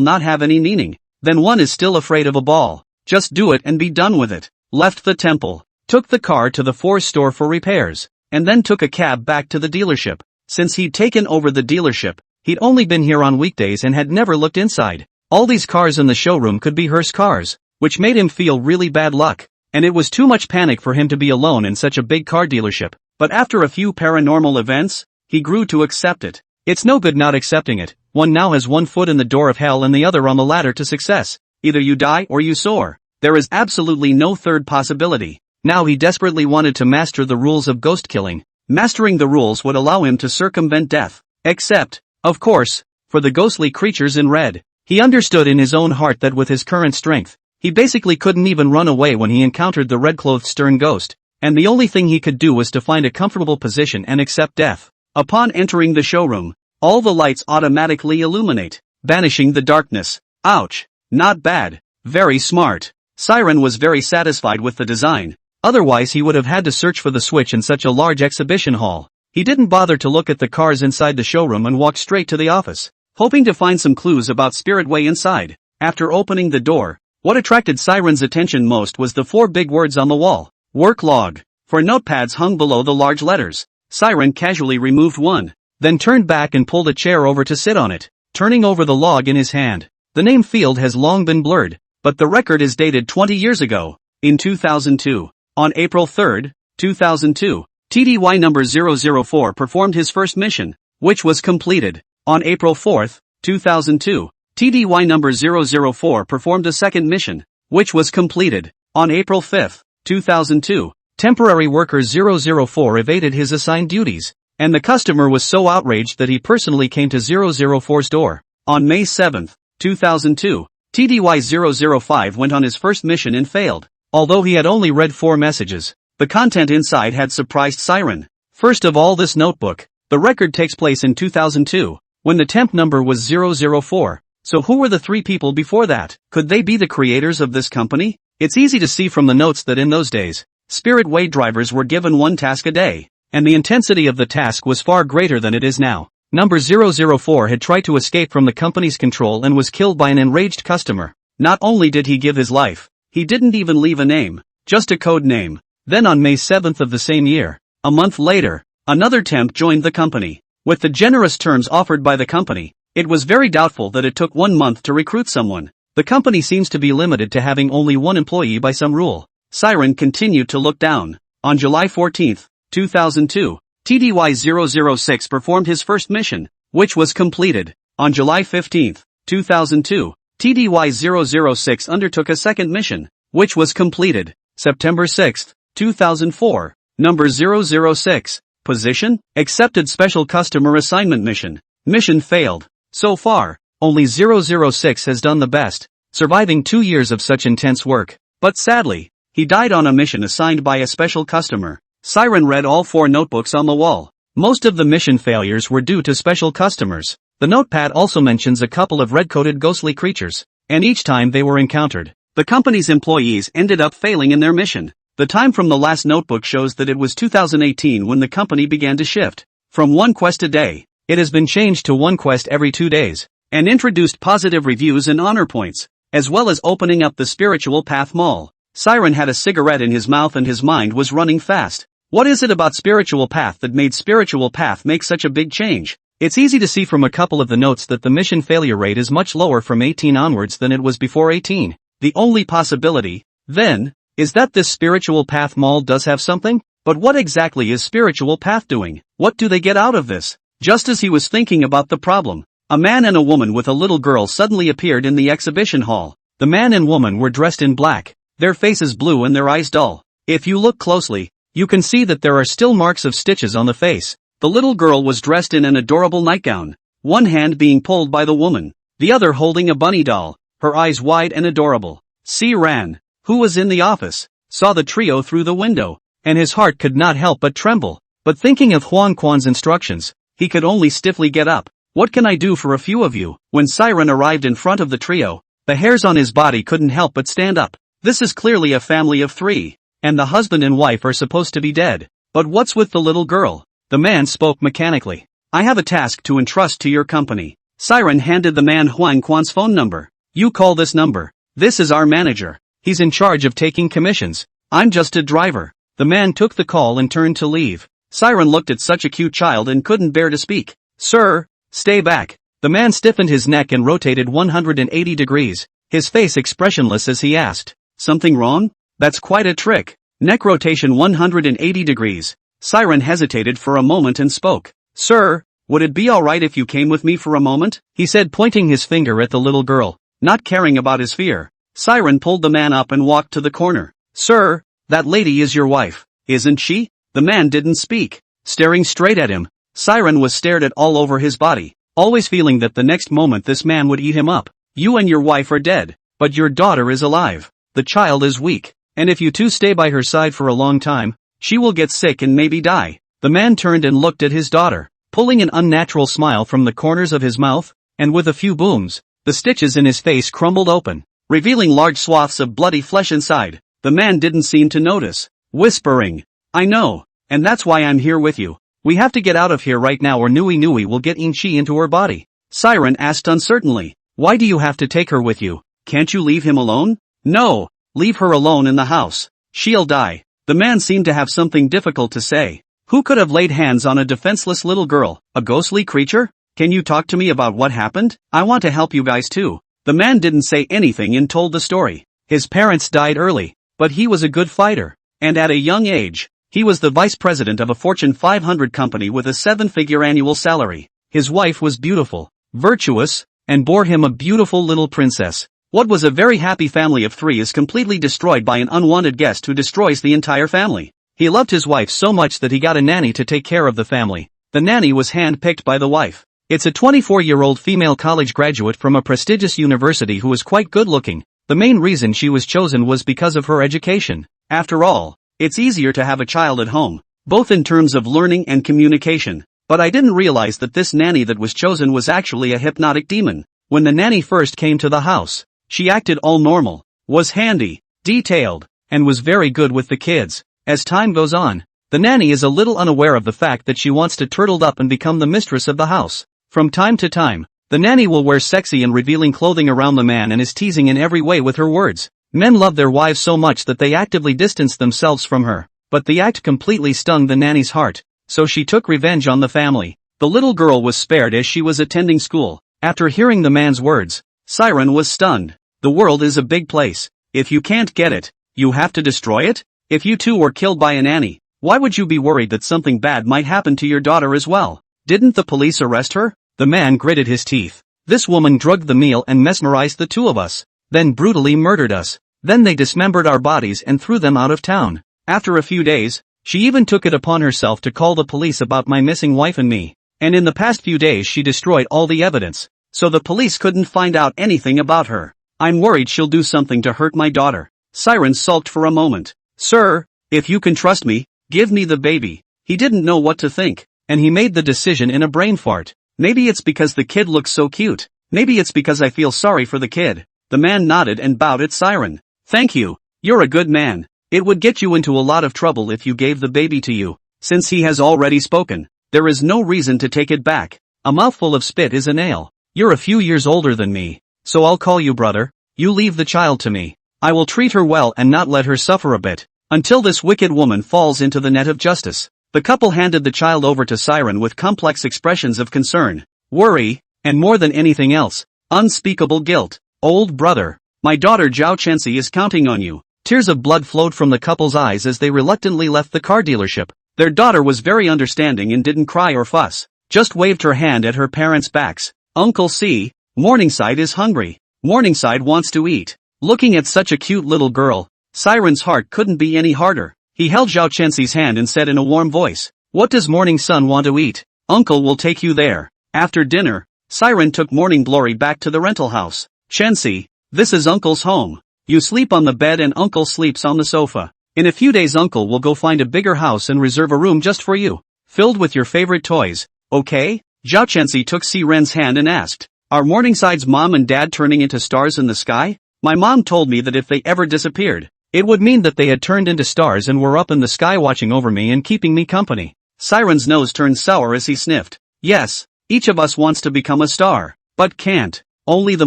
not have any meaning. Then one is still afraid of a ball. Just do it and be done with it. Left the temple, took the car to the Ford store for repairs, and then took a cab back to the dealership. Since he'd taken over the dealership, he'd only been here on weekdays and had never looked inside. All these cars in the showroom could be hearse cars, which made him feel really bad luck, and it was too much panic for him to be alone in such a big car dealership. But after a few paranormal events, he grew to accept it. It's no good not accepting it. One now has one foot in the door of hell and the other on the ladder to success. Either you die or you soar. There is absolutely no third possibility. Now he desperately wanted to master the rules of ghost killing. Mastering the rules would allow him to circumvent death. Except, of course, for the ghostly creatures in red. He understood in his own heart that with his current strength, he basically couldn't even run away when he encountered the red-clothed stern ghost, and the only thing he could do was to find a comfortable position and accept death. Upon entering the showroom, all the lights automatically illuminate, banishing the darkness. Ouch. Not bad. Very smart. Siren was very satisfied with the design. Otherwise he would have had to search for the switch in such a large exhibition hall. He didn't bother to look at the cars inside the showroom and walked straight to the office, hoping to find some clues about Spirit Way inside. After opening the door, what attracted Siren's attention most was the 4 big words on the wall. Work log. 4 notepads hung below the large letters. Siren casually removed one, then turned back and pulled a chair over to sit on it, turning over the log in his hand. The name field has long been blurred, but the record is dated 20 years ago. In 2002. On April 3, 2002, TDY number 004 performed his first mission, which was completed. On April 4, 2002, TDY number 004 performed a second mission, which was completed. On April 5, 2002, temporary worker 004 evaded his assigned duties, and the customer was so outraged that he personally came to 004's door. On May 7, 2002, TDY 005 went on his first mission and failed. Although he had only read 4 messages, the content inside had surprised Siren. First of all, this notebook. The record takes place in 2002, when the temp number was 004. So who were the 3 people before that? Could they be the creators of this company? It's easy to see from the notes that in those days, Spirit Way drivers were given 1 task a day, and the intensity of the task was far greater than it is now. Number 004 had tried to escape from the company's control and was killed by an enraged customer. Not only did he give his life, he didn't even leave a name, just a code name. Then on May 7th of the same year, a month later, another temp joined the company. With the generous terms offered by the company, it was very doubtful that it took 1 month to recruit someone. The company seems to be limited to having only 1 employee by some rule. Siren continued to look down. On July 14, 2002, TDY 006 performed his first mission, which was completed. On July 15, 2002, TDY 006 undertook a second mission, which was completed. September 6, 2004, number 006, position, accepted special customer assignment mission. Mission failed. So far, only 006 has done the best, surviving 2 years of such intense work. But sadly, he died on a mission assigned by a special customer. Siren read all 4 notebooks on the wall. Most of the mission failures were due to special customers. The notepad also mentions a couple of red-coated ghostly creatures, and each time they were encountered, the company's employees ended up failing in their mission. The time from the last notebook shows that it was 2018 when the company began to shift from 1 quest a day. It has been changed to 1 quest every 2 days, and introduced positive reviews and honor points, as well as opening up the Spiritual Path Mall. Siren had a cigarette in his mouth and his mind was running fast. What is it about Spiritual Path that made Spiritual Path make such a big change? It's easy to see from a couple of the notes that the mission failure rate is much lower from 18 onwards than it was before 18. The only possibility, then, is that this Spiritual Path Mall does have something? But what exactly is Spiritual Path doing? What do they get out of this? Just as he was thinking about the problem, a man and a woman with a little girl suddenly appeared in the exhibition hall. The man and woman were dressed in black, their faces blue and their eyes dull. If you look closely, you can see that there are still marks of stitches on the face. The little girl was dressed in an adorable nightgown, one hand being pulled by the woman, the other holding a bunny doll, her eyes wide and adorable. Ran, who was in the office, saw the trio through the window, and his heart could not help but tremble. But thinking of Huang Quan's instructions, he could only stiffly get up. What can I do for a few of you? When Siren arrived in front of the trio, the hairs on his body couldn't help but stand up. This is clearly a family of 3, and the husband and wife are supposed to be dead. But what's with the little girl? The man spoke mechanically. I have a task to entrust to your company. Siren handed the man Huang Quan's phone number. You call this number. This is our manager. He's in charge of taking commissions. I'm just a driver. The man took the call and turned to leave. Siren looked at such a cute child and couldn't bear to speak. Sir, stay back. The man stiffened his neck and rotated 180 degrees, his face expressionless as he asked, something wrong? That's quite a trick. Neck rotation 180 degrees. Siren hesitated for a moment and spoke. Sir, would it be alright if you came with me for a moment? He said, pointing his finger at the little girl, not caring about his fear. Siren pulled the man up and walked to the corner. Sir, that lady is your wife, isn't she? The man didn't speak, staring straight at him. Siren was stared at all over his body, always feeling that the next moment this man would eat him up. You and your wife are dead, but your daughter is alive. The child is weak, and if you two stay by her side for a long time, she will get sick and maybe die. The man turned and looked at his daughter, pulling an unnatural smile from the corners of his mouth, and with a few booms, the stitches in his face crumbled open, revealing large swaths of bloody flesh inside. The man didn't seem to notice, whispering, I know, and that's why I'm here with you. We have to get out of here right now or Nui Nui will get Inchi into her body. Siren asked uncertainly, why do you have to take her with you? Can't you leave him alone? No, leave her alone in the house. She'll die. The man seemed to have something difficult to say. Who could have laid hands on a defenseless little girl, a ghostly creature? Can you talk to me about what happened? I want to help you guys too. The man didn't say anything and told the story. His parents died early, but he was a good fighter. And at a young age, he was the vice president of a Fortune 500 company with a 7-figure annual salary. His wife was beautiful, virtuous, and bore him a beautiful little princess. What was a very happy family of 3 is completely destroyed by an unwanted guest who destroys the entire family. He loved his wife so much that he got a nanny to take care of the family. The nanny was hand-picked by the wife. It's a 24-year-old female college graduate from a prestigious university who is quite good-looking. The main reason she was chosen was because of her education. After all, it's easier to have a child at home, both in terms of learning and communication. But I didn't realize that this nanny that was chosen was actually a hypnotic demon. When the nanny first came to the house, she acted all normal, was handy, detailed, and was very good with the kids. As time goes on, the nanny is a little unaware of the fact that she wants to turtle up and become the mistress of the house. From time to time, the nanny will wear sexy and revealing clothing around the man and is teasing in every way with her words. Men love their wives so much that they actively distance themselves from her. But the act completely stung the nanny's heart, so she took revenge on the family. The little girl was spared as she was attending school. After hearing the man's words, Siren was stunned. The world is a big place. If you can't get it, you have to destroy it? If you too were killed by a nanny, why would you be worried that something bad might happen to your daughter as well? Didn't the police arrest her? The man gritted his teeth. This woman drugged the meal and mesmerized the two of us, then brutally murdered us. Then they dismembered our bodies and threw them out of town. After a few days, she even took it upon herself to call the police about my missing wife and me. And in the past few days she destroyed all the evidence, so the police couldn't find out anything about her. I'm worried she'll do something to hurt my daughter. Siren sulked for a moment. Sir, if you can trust me, give me the baby. He didn't know what to think, and he made the decision in a brain fart. Maybe it's because the kid looks so cute. Maybe it's because I feel sorry for the kid. The man nodded and bowed at Siren. Thank you. You're a good man. It would get you into a lot of trouble if you gave the baby to you. Since he has already spoken, there is no reason to take it back. A mouthful of spit is a nail. You're a few years older than me, so I'll call you brother. You leave the child to me. I will treat her well and not let her suffer a bit, until this wicked woman falls into the net of justice. The couple handed the child over to Siren with complex expressions of concern, worry, and more than anything else, unspeakable guilt. Old brother, my daughter Zhao Chenxi is counting on you. Tears of blood flowed from the couple's eyes as they reluctantly left the car dealership. Their daughter was very understanding and didn't cry or fuss, just waved her hand at her parents' backs. Uncle C, Morningside is hungry. Morningside wants to eat. Looking at such a cute little girl, Siren's heart couldn't be any harder. He held Zhao Chenxi's hand and said in a warm voice, what does Morning Sun want to eat? Uncle will take you there. After dinner, Siren took Morning Glory back to the rental house. Chenxi, this is Uncle's home. You sleep on the bed and Uncle sleeps on the sofa. In a few days Uncle will go find a bigger house and reserve a room just for you, filled with your favorite toys, okay? Zhao Chenxi took Siren's hand and asked, are Morningside's mom and dad turning into stars in the sky? My mom told me that if they ever disappeared, it would mean that they had turned into stars and were up in the sky watching over me and keeping me company. Siren's nose turned sour as he sniffed. Yes, each of us wants to become a star, but can't. Only the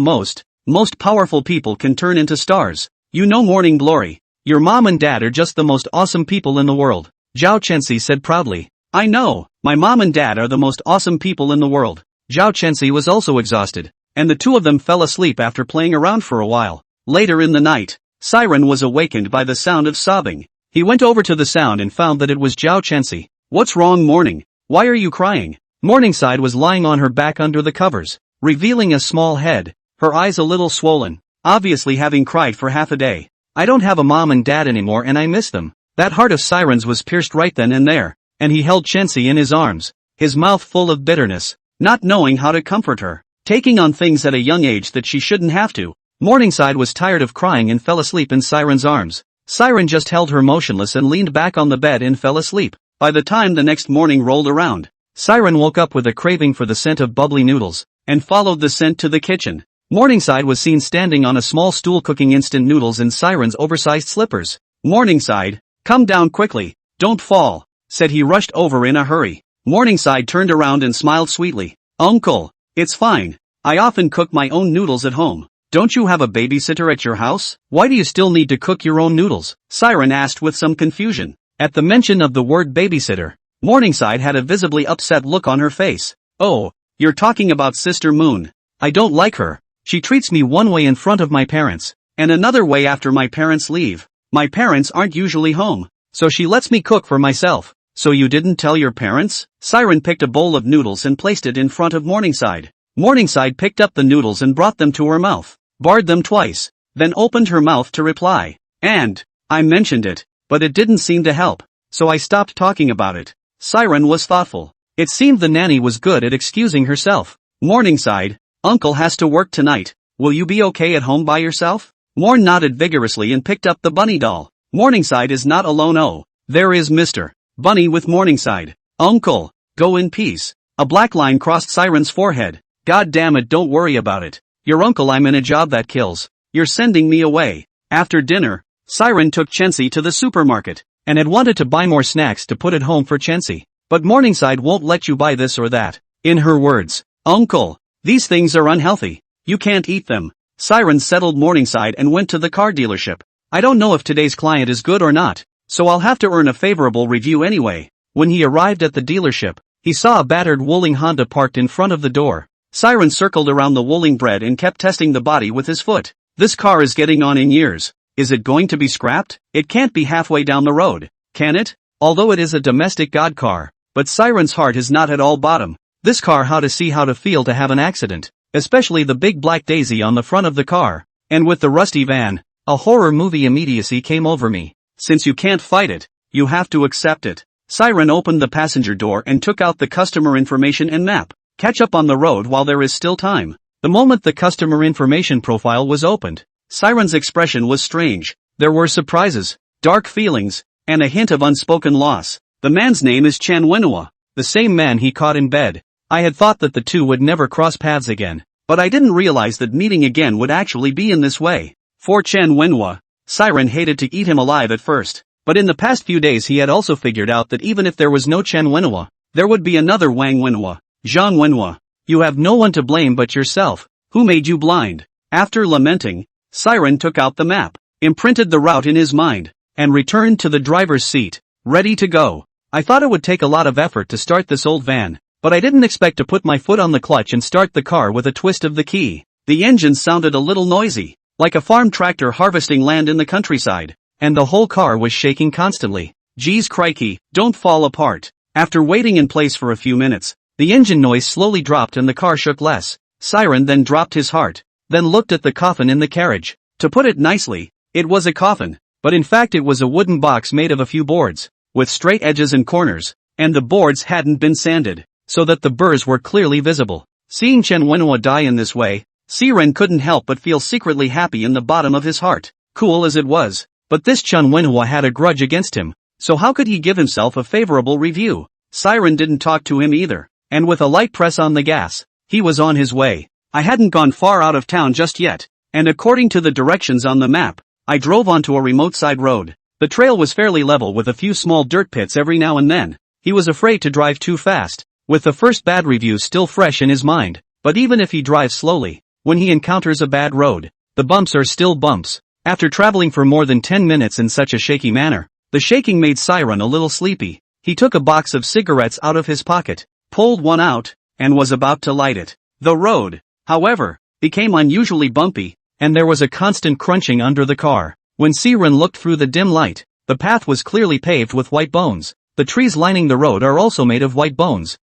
most powerful people can turn into stars. You know Morning Glory. Your mom and dad are just the most awesome people in the world, Zhao Chenxi said proudly. I know, my mom and dad are the most awesome people in the world. Zhao Chenxi was also exhausted, and the two of them fell asleep after playing around for a while. Later in the night, Siren was awakened by the sound of sobbing. He went over to the sound and found that it was Zhao Chenxi. What's wrong, Morning? Why are you crying? Morningside was lying on her back under the covers, revealing a small head, her eyes a little swollen, obviously having cried for half a day. I don't have a mom and dad anymore and I miss them. That heart of Siren's was pierced right then and there, and he held Chenxi in his arms, his mouth full of bitterness, not knowing how to comfort her, taking on things at a young age that she shouldn't have to. Morningside was tired of crying and fell asleep in Siren's arms. Siren just held her motionless and leaned back on the bed and fell asleep. By the time the next morning rolled around, Siren woke up with a craving for the scent of bubbly noodles, and followed the scent to the kitchen. Morningside was seen standing on a small stool cooking instant noodles in Siren's oversized slippers. Morningside, come down quickly, don't fall, said he, rushed over in a hurry. Morningside turned around and smiled sweetly. Uncle, it's fine. I often cook my own noodles at home. Don't you have a babysitter at your house? Why do you still need to cook your own noodles? Siren asked with some confusion. At the mention of the word babysitter, Morningside had a visibly upset look on her face. Oh, you're talking about Sister Moon. I don't like her. She treats me one way in front of my parents, and another way after my parents leave. My parents aren't usually home, so she lets me cook for myself. So you didn't tell your parents? Siren picked a bowl of noodles and placed it in front of Morningside. Morningside picked up the noodles and brought them to her mouth, barred them twice, then opened her mouth to reply. And I mentioned it, but it didn't seem to help, so I stopped talking about it. Siren was thoughtful. It seemed the nanny was good at excusing herself. Morningside, Uncle has to work tonight. Will you be okay at home by yourself? Morn nodded vigorously and picked up the bunny doll. Morningside is not alone. Oh, there is Mr. Bunny with Morningside. Uncle, go in peace. A black line crossed Siren's forehead. God damn it, don't worry about it. Your uncle, I'm in a job that kills. You're sending me away. After dinner, Siren took Chenxi to the supermarket, and had wanted to buy more snacks to put at home for Chenxi. But Morningside won't let you buy this or that. In her words, Uncle, these things are unhealthy. You can't eat them. Siren settled Morningside and went to the car dealership. I don't know if today's client is good or not, so I'll have to earn a favorable review anyway. When he arrived at the dealership, he saw a battered Wuling Honda parked in front of the door. Siren circled around the Wuling bread and kept testing the body with his foot. This car is getting on in years. Is it going to be scrapped? It can't be halfway down the road, can it? Although it is a domestic god car, but Siren's heart is not at all bottom. This car, how to see how to feel to have an accident, especially the big black daisy on the front of the car, and with the rusty van. A horror movie immediacy came over me. Since you can't fight it, you have to accept it. Siren opened the passenger door and took out the customer information and map. Catch up on the road while there is still time. The moment the customer information profile was opened, Siren's expression was strange. There were surprises, dark feelings, and a hint of unspoken loss. The man's name is Chen Wua, the same man he caught in bed. I had thought that the two would never cross paths again, but I didn't realize that meeting again would actually be in this way. For Chen Wua, Siren hated to eat him alive at first, but in the past few days he had also figured out that even if there was no Chen Wua, there would be another Wang Wenhua. Zhang Wenhua. You have no one to blame but yourself. Who made you blind? After lamenting, Siren took out the map, imprinted the route in his mind, and returned to the driver's seat, ready to go. I thought it would take a lot of effort to start this old van, but I didn't expect to put my foot on the clutch and start the car with a twist of the key. The engine sounded a little noisy, like a farm tractor harvesting land in the countryside, and the whole car was shaking constantly. Geez crikey, don't fall apart. After waiting in place for a few minutes, the engine noise slowly dropped and the car shook less. Siren then dropped his heart, then looked at the coffin in the carriage. To put it nicely, it was a coffin, but in fact it was a wooden box made of a few boards, with straight edges and corners, and the boards hadn't been sanded, so that the burrs were clearly visible. Seeing Chen Wenhua die in this way, Siren couldn't help but feel secretly happy in the bottom of his heart. Cool as it was, but this Chen Wenhua had a grudge against him, so how could he give himself a favorable review? Siren didn't talk to him either, and with a light press on the gas, he was on his way. I hadn't gone far out of town just yet, and according to the directions on the map, I drove onto a remote side road. The trail was fairly level with a few small dirt pits every now and then. He was afraid to drive too fast, with the first bad review still fresh in his mind. But even if he drives slowly, when he encounters a bad road, the bumps are still bumps. After traveling for more than 10 minutes in such a shaky manner, the shaking made Siren a little sleepy. He took a box of cigarettes out of his pocket, pulled one out, and was about to light it. The road, however, became unusually bumpy, and there was a constant crunching under the car. When Siren looked through the dim light, the path was clearly paved with white bones. The trees lining the road are also made of white bones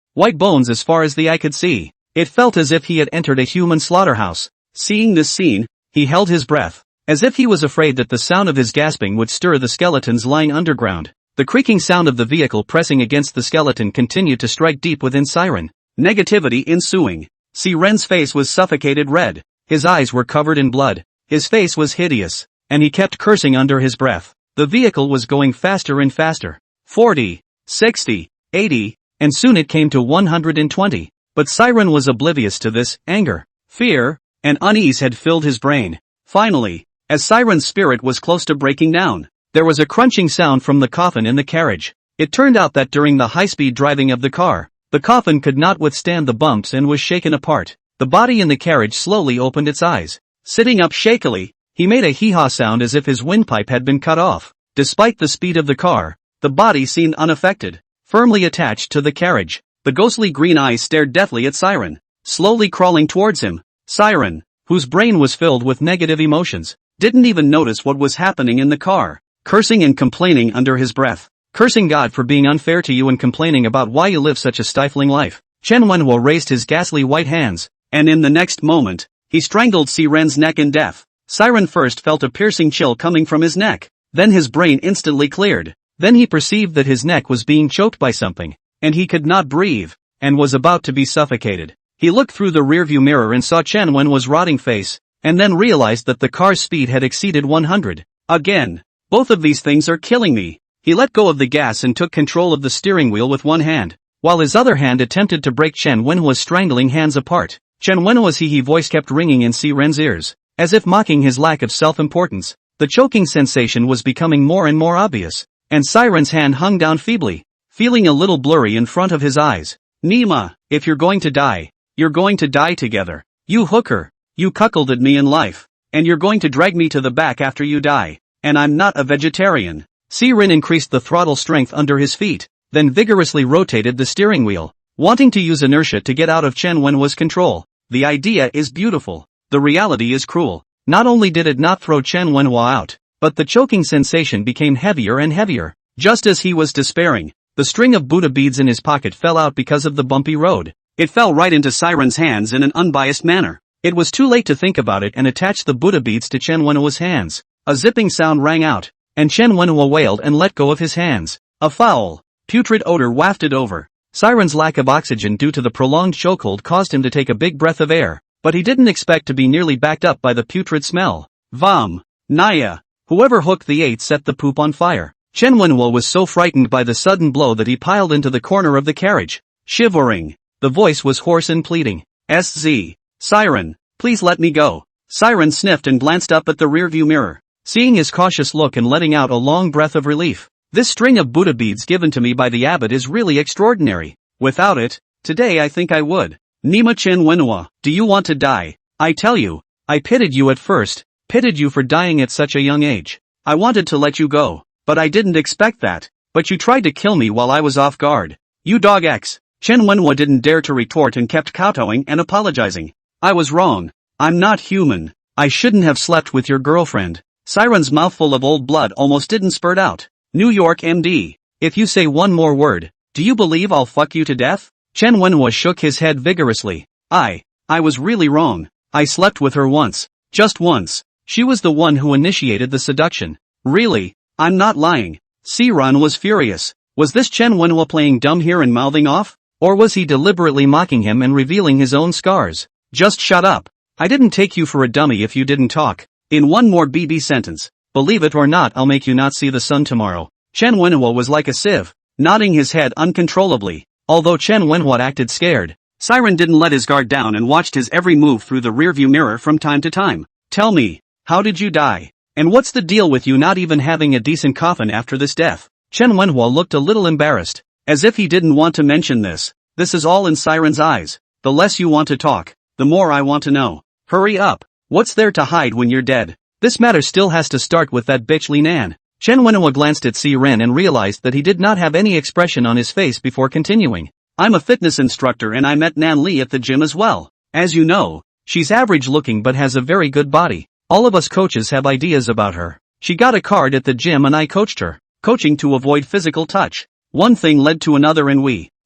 as far as the eye could see. It felt as if he had entered a human slaughterhouse. Seeing this scene, he held his breath, as if he was afraid that the sound of his gasping would stir the skeletons lying underground. The creaking sound of the vehicle pressing against the skeleton continued to strike deep within Siren. Negativity ensuing. Siren's face was suffocated red. His eyes were covered in blood. His face was hideous, and he kept cursing under his breath. The vehicle was going faster and faster. 40, 60, 80, and soon it came to 120. But Siren was oblivious to this. Anger, fear, and unease had filled his brain. Finally, as Siren's spirit was close to breaking down, there was a crunching sound from the coffin in the carriage. It turned out that during the high-speed driving of the car, the coffin could not withstand the bumps and was shaken apart. The body in the carriage slowly opened its eyes. Sitting up shakily, he made a hee-haw sound as if his windpipe had been cut off. Despite the speed of the car, the body seemed unaffected, firmly attached to the carriage. The ghostly green eyes stared deathly at Siren, slowly crawling towards him. Siren, whose brain was filled with negative emotions, didn't even notice what was happening in the car, cursing and complaining under his breath. Cursing God for being unfair to you and complaining about why you live such a stifling life. Chen Wua raised his ghastly white hands, and in the next moment, he strangled Siren's neck in death. Siren first felt a piercing chill coming from his neck, then his brain instantly cleared. Then he perceived that his neck was being choked by something, and he could not breathe, and was about to be suffocated. He looked through the rearview mirror and saw Chen Wua's rotting face, and then realized that the car's speed had exceeded 100. Again, both of these things are killing me. He let go of the gas and took control of the steering wheel with one hand, while his other hand attempted to break Chen Wua's strangling hands apart. Chen Wua's hee-hee voice kept ringing in Siren's ears, as if mocking his lack of self-importance. The choking sensation was becoming more and more obvious, and Siren's hand hung down feebly, feeling a little blurry in front of his eyes. Nima, if you're going to die, you're going to die together. You hooker, you cuckolded me in life, and you're going to drag me to the back after you die, and I'm not a vegetarian. Siren increased the throttle strength under his feet, then vigorously rotated the steering wheel, wanting to use inertia to get out of Chen Wua's control. The idea is beautiful. The reality is cruel. Not only did it not throw Chen Wua out, but the choking sensation became heavier and heavier. Just as he was despairing, the string of Buddha beads in his pocket fell out because of the bumpy road. It fell right into Siren's hands in an unbiased manner. It was too late to think about it and attach the Buddha beads to Chen Wua's hands. A zipping sound rang out, and Chen Wua wailed and let go of his hands. A foul, putrid odor wafted over. Siren's lack of oxygen due to the prolonged chokehold caused him to take a big breath of air, but he didn't expect to be nearly backed up by the putrid smell. Vom. Naya. Whoever hooked the 8 set the poop on fire. Chen Wua was so frightened by the sudden blow that he piled into the corner of the carriage, shivering. The voice was hoarse and pleading. SZ. Siren, please let me go. Siren sniffed and glanced up at the rearview mirror, seeing his cautious look and letting out a long breath of relief. This string of Buddha beads given to me by the abbot is really extraordinary. Without it, today I think I would. Nima Chen Wua, do you want to die? I tell you, I pitied you at first, pitied you for dying at such a young age. I wanted to let you go, but I didn't expect that. But you tried to kill me while I was off guard. You dog X. Chen Wua didn't dare to retort and kept kowtowing and apologizing. I was wrong. I'm not human. I shouldn't have slept with your girlfriend. Siren's mouthful of old blood almost didn't spurt out. New York MD. If you say one more word, do you believe I'll fuck you to death? Chen Wua shook his head vigorously. I was really wrong. I slept with her once. Just once. She was the one who initiated the seduction. Really? I'm not lying. Siren was furious. Was this Chen Wua playing dumb here and mouthing off? Or was he deliberately mocking him and revealing his own scars? Just shut up. I didn't take you for a dummy if you didn't talk. In one more BB sentence, believe it or not, I'll make you not see the sun tomorrow. Chen Wua was like a sieve, nodding his head uncontrollably. Although Chen Wua acted scared, Siren didn't let his guard down and watched his every move through the rearview mirror from time to time. Tell me, how did you die? And what's the deal with you not even having a decent coffin after this death? Chen Wua looked a little embarrassed, as if he didn't want to mention this. This is all in Siren's eyes. The less you want to talk, the more I want to know. Hurry up. What's there to hide when you're dead? This matter still has to start with that bitch Linan. Chen Wua glanced at Siren and realized that he did not have any expression on his face before continuing. I'm a fitness instructor and I met Nan Li at the gym as well. As you know, she's average looking but has a very good body. All of us coaches have ideas about her. She got a card at the gym and I coached her. Coaching to avoid physical touch. One thing led to another and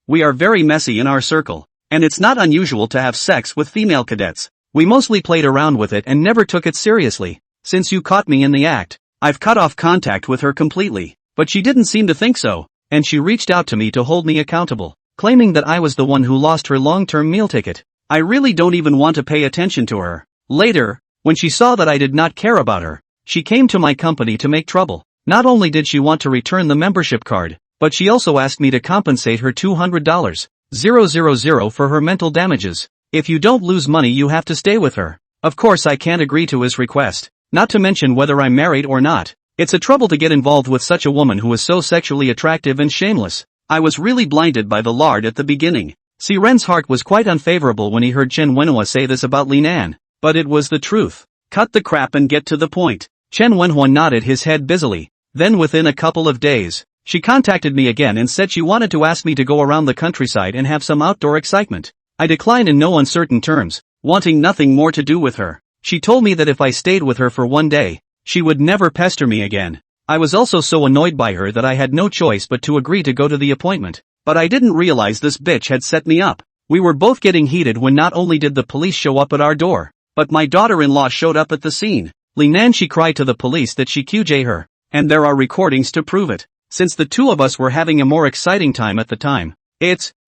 we are very messy in our circle. And it's not unusual to have sex with female cadets. We mostly played around with it and never took it seriously. Since you caught me in the act, I've cut off contact with her completely. But she didn't seem to think so, and she reached out to me to hold me accountable, claiming that I was the one who lost her long-term meal ticket. I really don't even want to pay attention to her. Later, when she saw that I did not care about her, she came to my company to make trouble. Not only did she want to return the membership card, but she also asked me to compensate her $200,000 for her mental damages. If you don't lose money you have to stay with her. Of course I can't agree to his request, not to mention whether I'm married or not. It's a trouble to get involved with such a woman who is so sexually attractive and shameless. I was really blinded by the lard at the beginning. Siren's heart was quite unfavorable when he heard Chen Wua say this about Linan, but it was the truth. Cut the crap and get to the point. Chen Wua nodded his head busily. Then within a couple of days, she contacted me again and said she wanted to ask me to go around the countryside and have some outdoor excitement. I declined in no uncertain terms, wanting nothing more to do with her. She told me that if I stayed with her for one day, she would never pester me again. I was also so annoyed by her that I had no choice but to agree to go to the appointment. But I didn't realize this bitch had set me up. We were both getting heated when not only did the police show up at our door, but my daughter-in-law showed up at the scene. Linan, she cried to the police that she QJ her. And there are recordings to prove it. Since the two of us were having a more exciting time at the time.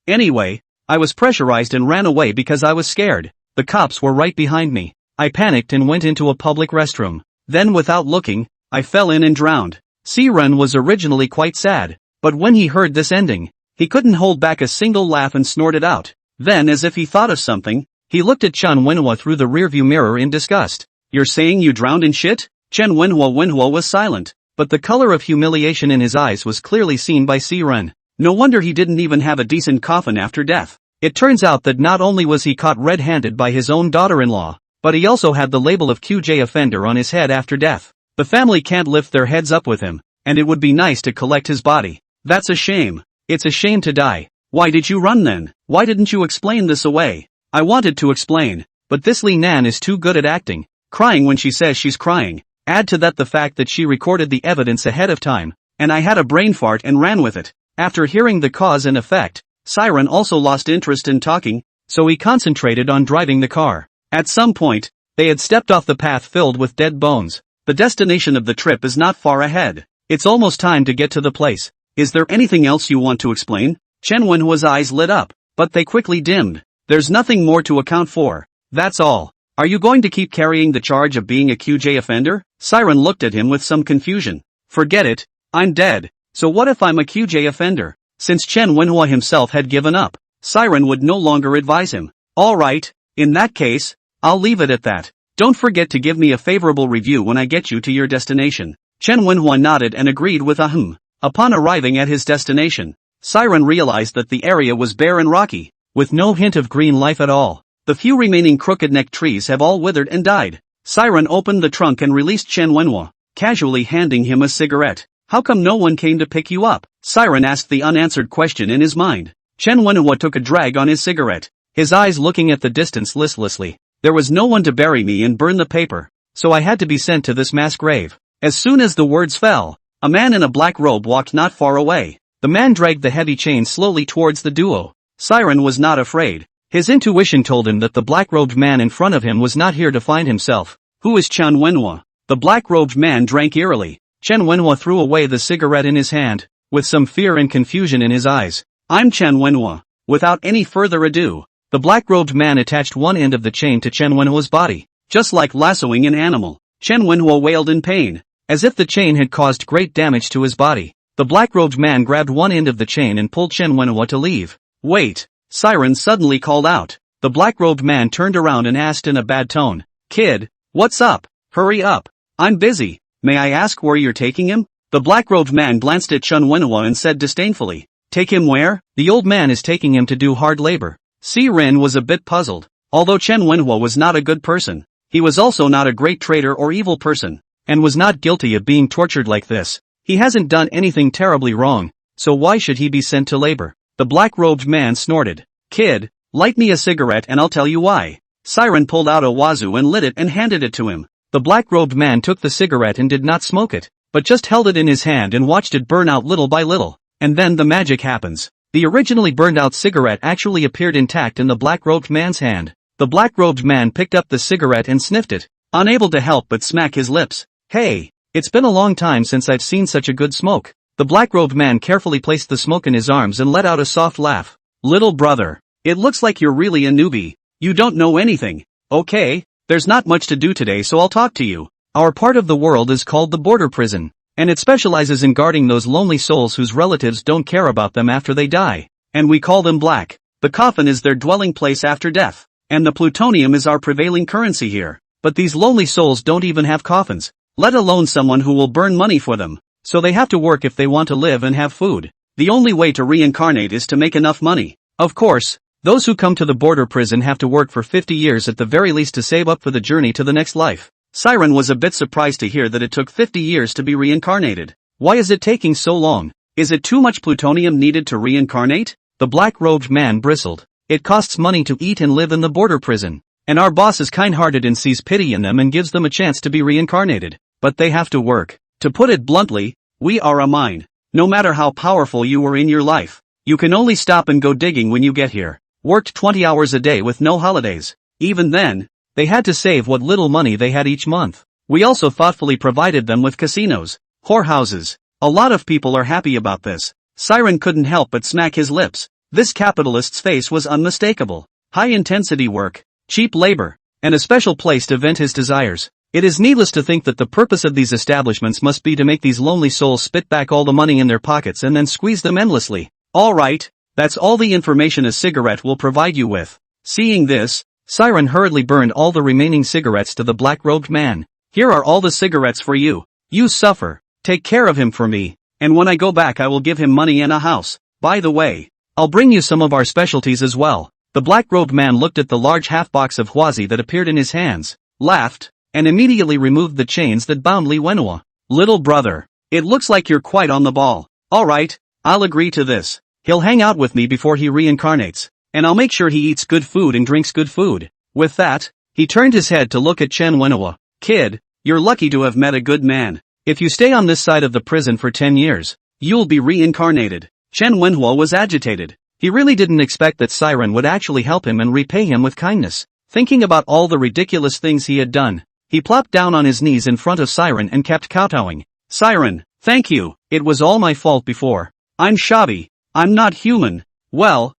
Anyway, I was pressurized and ran away because I was scared. The cops were right behind me. I panicked and went into a public restroom. Then without looking, I fell in and drowned. Siren was originally quite sad, but when he heard this ending, he couldn't hold back a single laugh and snorted out. Then as if he thought of something, he looked at Chen Wua through the rearview mirror in disgust. You're saying you drowned in shit? Chen Wua was silent. But the color of humiliation in his eyes was clearly seen by Siren. No wonder he didn't even have a decent coffin after death. It turns out that not only was he caught red-handed by his own daughter-in-law, but he also had the label of QJ offender on his head after death. The family can't lift their heads up with him, and it would be nice to collect his body. That's a shame. It's a shame to die. Why did you run then? Why didn't you explain this away? I wanted to explain, but this Linan is too good at acting, crying when she says she's crying. Add to that the fact that she recorded the evidence ahead of time, and I had a brain fart and ran with it. After hearing the cause and effect, Siren also lost interest in talking, so he concentrated on driving the car. At some point, they had stepped off the path filled with dead bones. The destination of the trip is not far ahead. It's almost time to get to the place. Is there anything else you want to explain? Chen Wenhua's eyes lit up, but they quickly dimmed. There's nothing more to account for. That's all. Are you going to keep carrying the charge of being a QJ offender? Siren looked at him with some confusion. Forget it, I'm dead. So what if I'm a QJ offender? Since Chen Wenhua himself had given up, Siren would no longer advise him. Alright, in that case, I'll leave it at that. Don't forget to give me a favorable review when I get you to your destination. Chen Wenhua nodded and agreed with a hmm. Upon arriving at his destination, Siren realized that the area was bare and rocky, with no hint of green life at all. The few remaining crooked-neck trees have all withered and died. Siren opened the trunk and released Chen Wenhua, casually handing him a cigarette. How come no one came to pick you up? Siren asked the unanswered question in his mind. Chen Wenhua took a drag on his cigarette, his eyes looking at the distance listlessly. There was no one to bury me and burn the paper, so I had to be sent to this mass grave. As soon as the words fell, a man in a black robe walked not far away. The man dragged the heavy chain slowly towards the duo. Siren was not afraid. His intuition told him that the black-robed man in front of him was not here to find himself. Who is Chen Wenhua? The black-robed man drank eerily. Chen Wenhua threw away the cigarette in his hand, with some fear and confusion in his eyes. I'm Chen Wenhua. Without any further ado, the black-robed man attached one end of the chain to Chen Wenhua's body. Just like lassoing an animal, Chen Wenhua wailed in pain, as if the chain had caused great damage to his body. The black-robed man grabbed one end of the chain and pulled Chen Wenhua to leave. Wait! Siren suddenly called out. The black-robed man turned around and asked in a bad tone, Kid, what's up? Hurry up. I'm busy. May I ask where you're taking him? The black-robed man glanced at Chen Wenhua and said disdainfully, Take him where? The old man is taking him to do hard labor. Siren was a bit puzzled. Although Chen Wua was not a good person, he was also not a great traitor or evil person, and was not guilty of being tortured like this. He hasn't done anything terribly wrong, so why should he be sent to labor? The black-robed man snorted. Kid, light me a cigarette and I'll tell you why. Siren pulled out a wazoo and lit it and handed it to him. The black-robed man took the cigarette and did not smoke it, but just held it in his hand and watched it burn out little by little. And then the magic happens. The originally burned out cigarette actually appeared intact in the black-robed man's hand. The black-robed man picked up the cigarette and sniffed it, unable to help but smack his lips. Hey, it's been a long time since I've seen such a good smoke. The black-robed man carefully placed the smoke in his arms and let out a soft laugh. Little brother, it looks like you're really a newbie. You don't know anything. Okay, there's not much to do today, so I'll talk to you. Our part of the world is called the border prison, and it specializes in guarding those lonely souls whose relatives don't care about them after they die. And we call them black. The coffin is their dwelling place after death, and the plutonium is our prevailing currency here. But these lonely souls don't even have coffins, let alone someone who will burn money for them. So they have to work if they want to live and have food. The only way to reincarnate is to make enough money. Of course, those who come to the border prison have to work for 50 years at the very least to save up for the journey to the next life. Siren was a bit surprised to hear that it took 50 years to be reincarnated. Why is it taking so long? Is it too much plutonium needed to reincarnate? The black-robed man bristled. It costs money to eat and live in the border prison. And our boss is kind-hearted and sees pity in them and gives them a chance to be reincarnated. But they have to work. To put it bluntly, we are a mine. No matter how powerful you were in your life, you can only stop and go digging when you get here. Worked 20 hours a day with no holidays. Even then, they had to save what little money they had each month. We also thoughtfully provided them with casinos, whorehouses. A lot of people are happy about this. Siren couldn't help but smack his lips. This capitalist's face was unmistakable. High-intensity work, cheap labor, and a special place to vent his desires. It is needless to think that the purpose of these establishments must be to make these lonely souls spit back all the money in their pockets and then squeeze them endlessly. Alright, that's all the information a cigarette will provide you with. Seeing this, Siren hurriedly burned all the remaining cigarettes to the black-robed man. Here are all the cigarettes for you. You suffer. Take care of him for me, and when I go back I will give him money and a house. By the way, I'll bring you some of our specialties as well. The black-robed man looked at the large half-box of huazi that appeared in his hands, laughed, and immediately removed the chains that bound Li Wenhua. Little brother, it looks like you're quite on the ball. Alright, I'll agree to this. He'll hang out with me before he reincarnates, and I'll make sure he eats good food and drinks good food. With that, he turned his head to look at Chen Wua. Kid, you're lucky to have met a good man. If you stay on this side of the prison for 10 years, you'll be reincarnated. Chen Wua was agitated. He really didn't expect that Siren would actually help him and repay him with kindness. Thinking about all the ridiculous things he had done, he plopped down on his knees in front of Siren and kept kowtowing. Siren, thank you. It was all my fault before. I'm shabby. I'm not human. Well,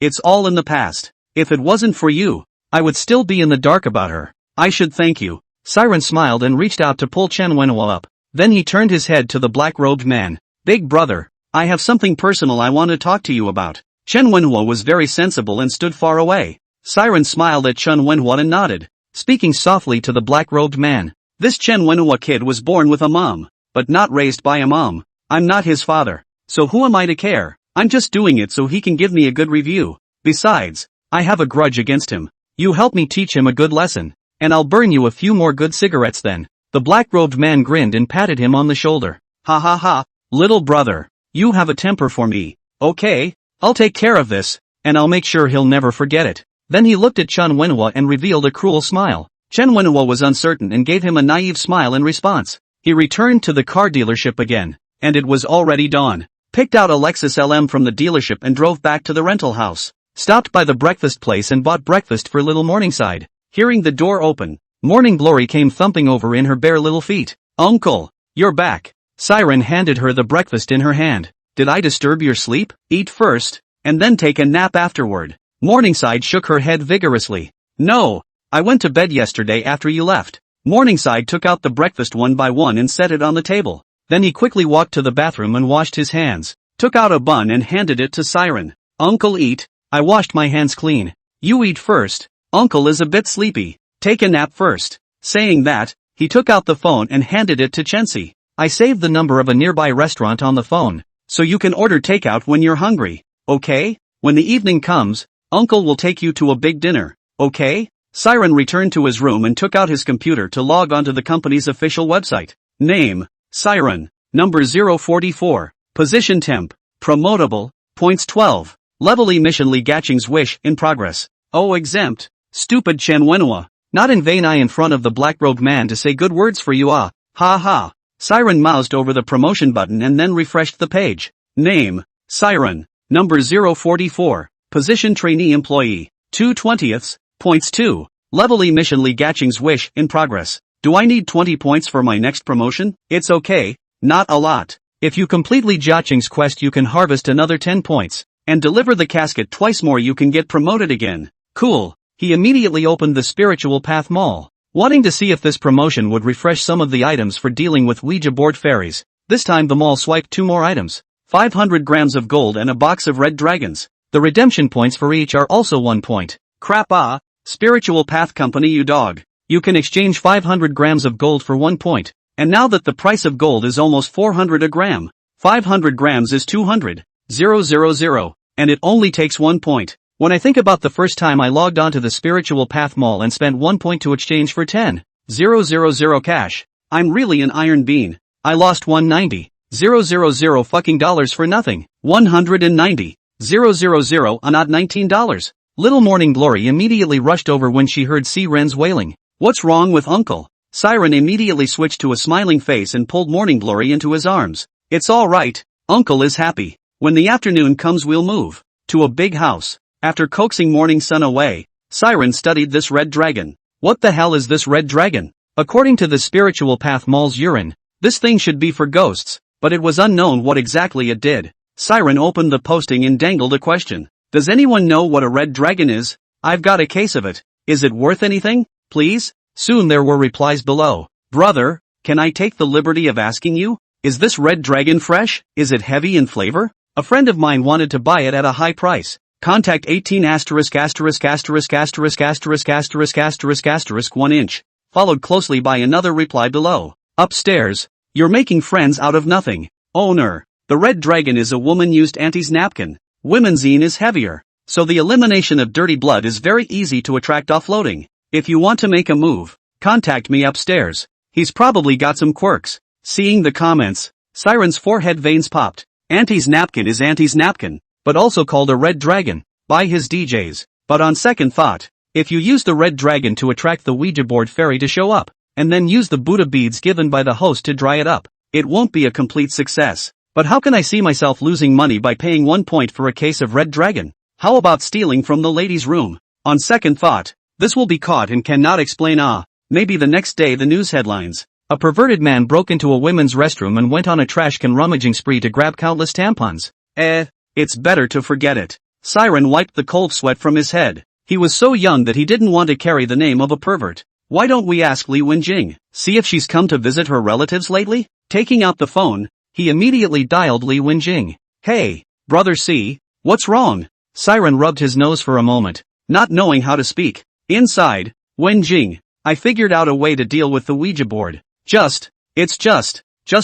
it's all in the past. If it wasn't for you, I would still be in the dark about her. I should thank you. Siren smiled and reached out to pull Chen Wua up. Then he turned his head to the black-robed man. Big brother, I have something personal I want to talk to you about. Chen Wua was very sensible and stood far away. Siren smiled at Chen Wua and nodded, speaking softly to the black-robed man. This Chen Wua kid was born with a mom, but not raised by a mom. I'm not his father. So who am I to care? I'm just doing it so he can give me a good review. Besides, I have a grudge against him. You help me teach him a good lesson, and I'll burn you a few more good cigarettes then. The black-robed man grinned and patted him on the shoulder. Ha ha ha, little brother, you have a temper for me. Okay, I'll take care of this, and I'll make sure he'll never forget it. Then he looked at Chen Wua and revealed a cruel smile. Chen Wua was uncertain and gave him a naive smile in response. He returned to the car dealership again, and it was already dawn. Picked out a Lexus LM from the dealership and drove back to the rental house. Stopped by the breakfast place and bought breakfast for little Morningside. Hearing the door open, Morning Glory came thumping over in her bare little feet. Uncle, you're back. Siren handed her the breakfast in her hand. Did I disturb your sleep? Eat first, and then take a nap afterward. Morningside shook her head vigorously. No, I went to bed yesterday after you left. Morningside took out the breakfast one by one and set it on the table. Then he quickly walked to the bathroom and washed his hands, took out a bun and handed it to Siren. Uncle eat, I washed my hands clean. You eat first, Uncle is a bit sleepy, take a nap first. Saying that, he took out the phone and handed it to Chensi. I saved the number of a nearby restaurant on the phone, so you can order takeout when you're hungry, okay? When the evening comes, Uncle will take you to a big dinner, okay? Siren returned to his room and took out his computer to log onto the company's official website. Name, Siren. Number 044. Position temp. Promotable. Points 12. Level mission Li Gaching's wish in progress. Oh exempt. Stupid Chen Wua. Not in vain I in front of the black-robed man to say good words for you ha ha. Siren moused over the promotion button and then refreshed the page. Name, Siren. Number 044. Position trainee employee. 2/20. Points 2. Level mission Li Gaching's wish in progress. Do I need 20 points for my next promotion? It's okay, not a lot. If you complete Li Gaching's quest you can harvest another 10 points, and deliver the casket twice more you can get promoted again. Cool. He immediately opened the Spiritual Path Mall, wanting to see if this promotion would refresh some of the items for dealing with Ouija board fairies. This time the mall swiped 2 more items. 500 grams of gold and a box of red dragons. The redemption points for each are also 1 point. Crap Spiritual Path Company you dog. You can exchange 500 grams of gold for 1 point. And now that the price of gold is almost 400 a gram, 500 grams is 200,000, and it only takes 1 point. When I think about the first time I logged onto the Spiritual Path Mall and spent 1 point to exchange for 10,000 cash, I'm really an iron bean. I lost 190,000 fucking dollars for nothing. 190,000 on odd $19. Little Morning Glory immediately rushed over when she heard Siren's wailing. What's wrong with Uncle? Siren immediately switched to a smiling face and pulled Morning Glory into his arms. It's all right, Uncle is happy. When the afternoon comes we'll move to a big house. After coaxing Morning Sun away, Siren studied this red dragon. What the hell is this red dragon? According to the Spiritual Path Mall's urine, this thing should be for ghosts, but it was unknown what exactly it did. Siren opened the posting and dangled a question. Does anyone know what a red dragon is? I've got a case of it. Is it worth anything? Please? Soon there were replies below. Brother, can I take the liberty of asking you? Is this red dragon fresh? Is it heavy in flavor? A friend of mine wanted to buy it at a high price. Contact 18 ******************* 1 inch. Followed closely by another reply below. Upstairs. You're making friends out of nothing. Owner. The red dragon is a woman-used auntie's napkin. Women'sine is heavier, so the elimination of dirty blood is very easy to attract offloading. If you want to make a move, contact me upstairs. He's probably got some quirks. Seeing the comments, Siren's forehead veins popped. Auntie's napkin is Auntie's napkin, but also called a red dragon, by his DJs. But on second thought, if you use the red dragon to attract the Ouija board fairy to show up, and then use the Buddha beads given by the host to dry it up, it won't be a complete success. But how can I see myself losing money by paying 1 point for a case of red dragon? How about stealing from the ladies' room? On second thought, this will be caught and cannot explain maybe the next day the news headlines. A perverted man broke into a women's restroom and went on a trash can rummaging spree to grab countless tampons. It's better to forget it. Siren wiped the cold sweat from his head. He was so young that he didn't want to carry the name of a pervert. Why don't we ask Li Wenjing, see if she's come to visit her relatives lately? Taking out the phone, he immediately dialed Li Wenjing. Hey, brother C, what's wrong? Siren rubbed his nose for a moment, not knowing how to speak. Inside, Wenjing, I figured out a way to deal with the Ouija board. Just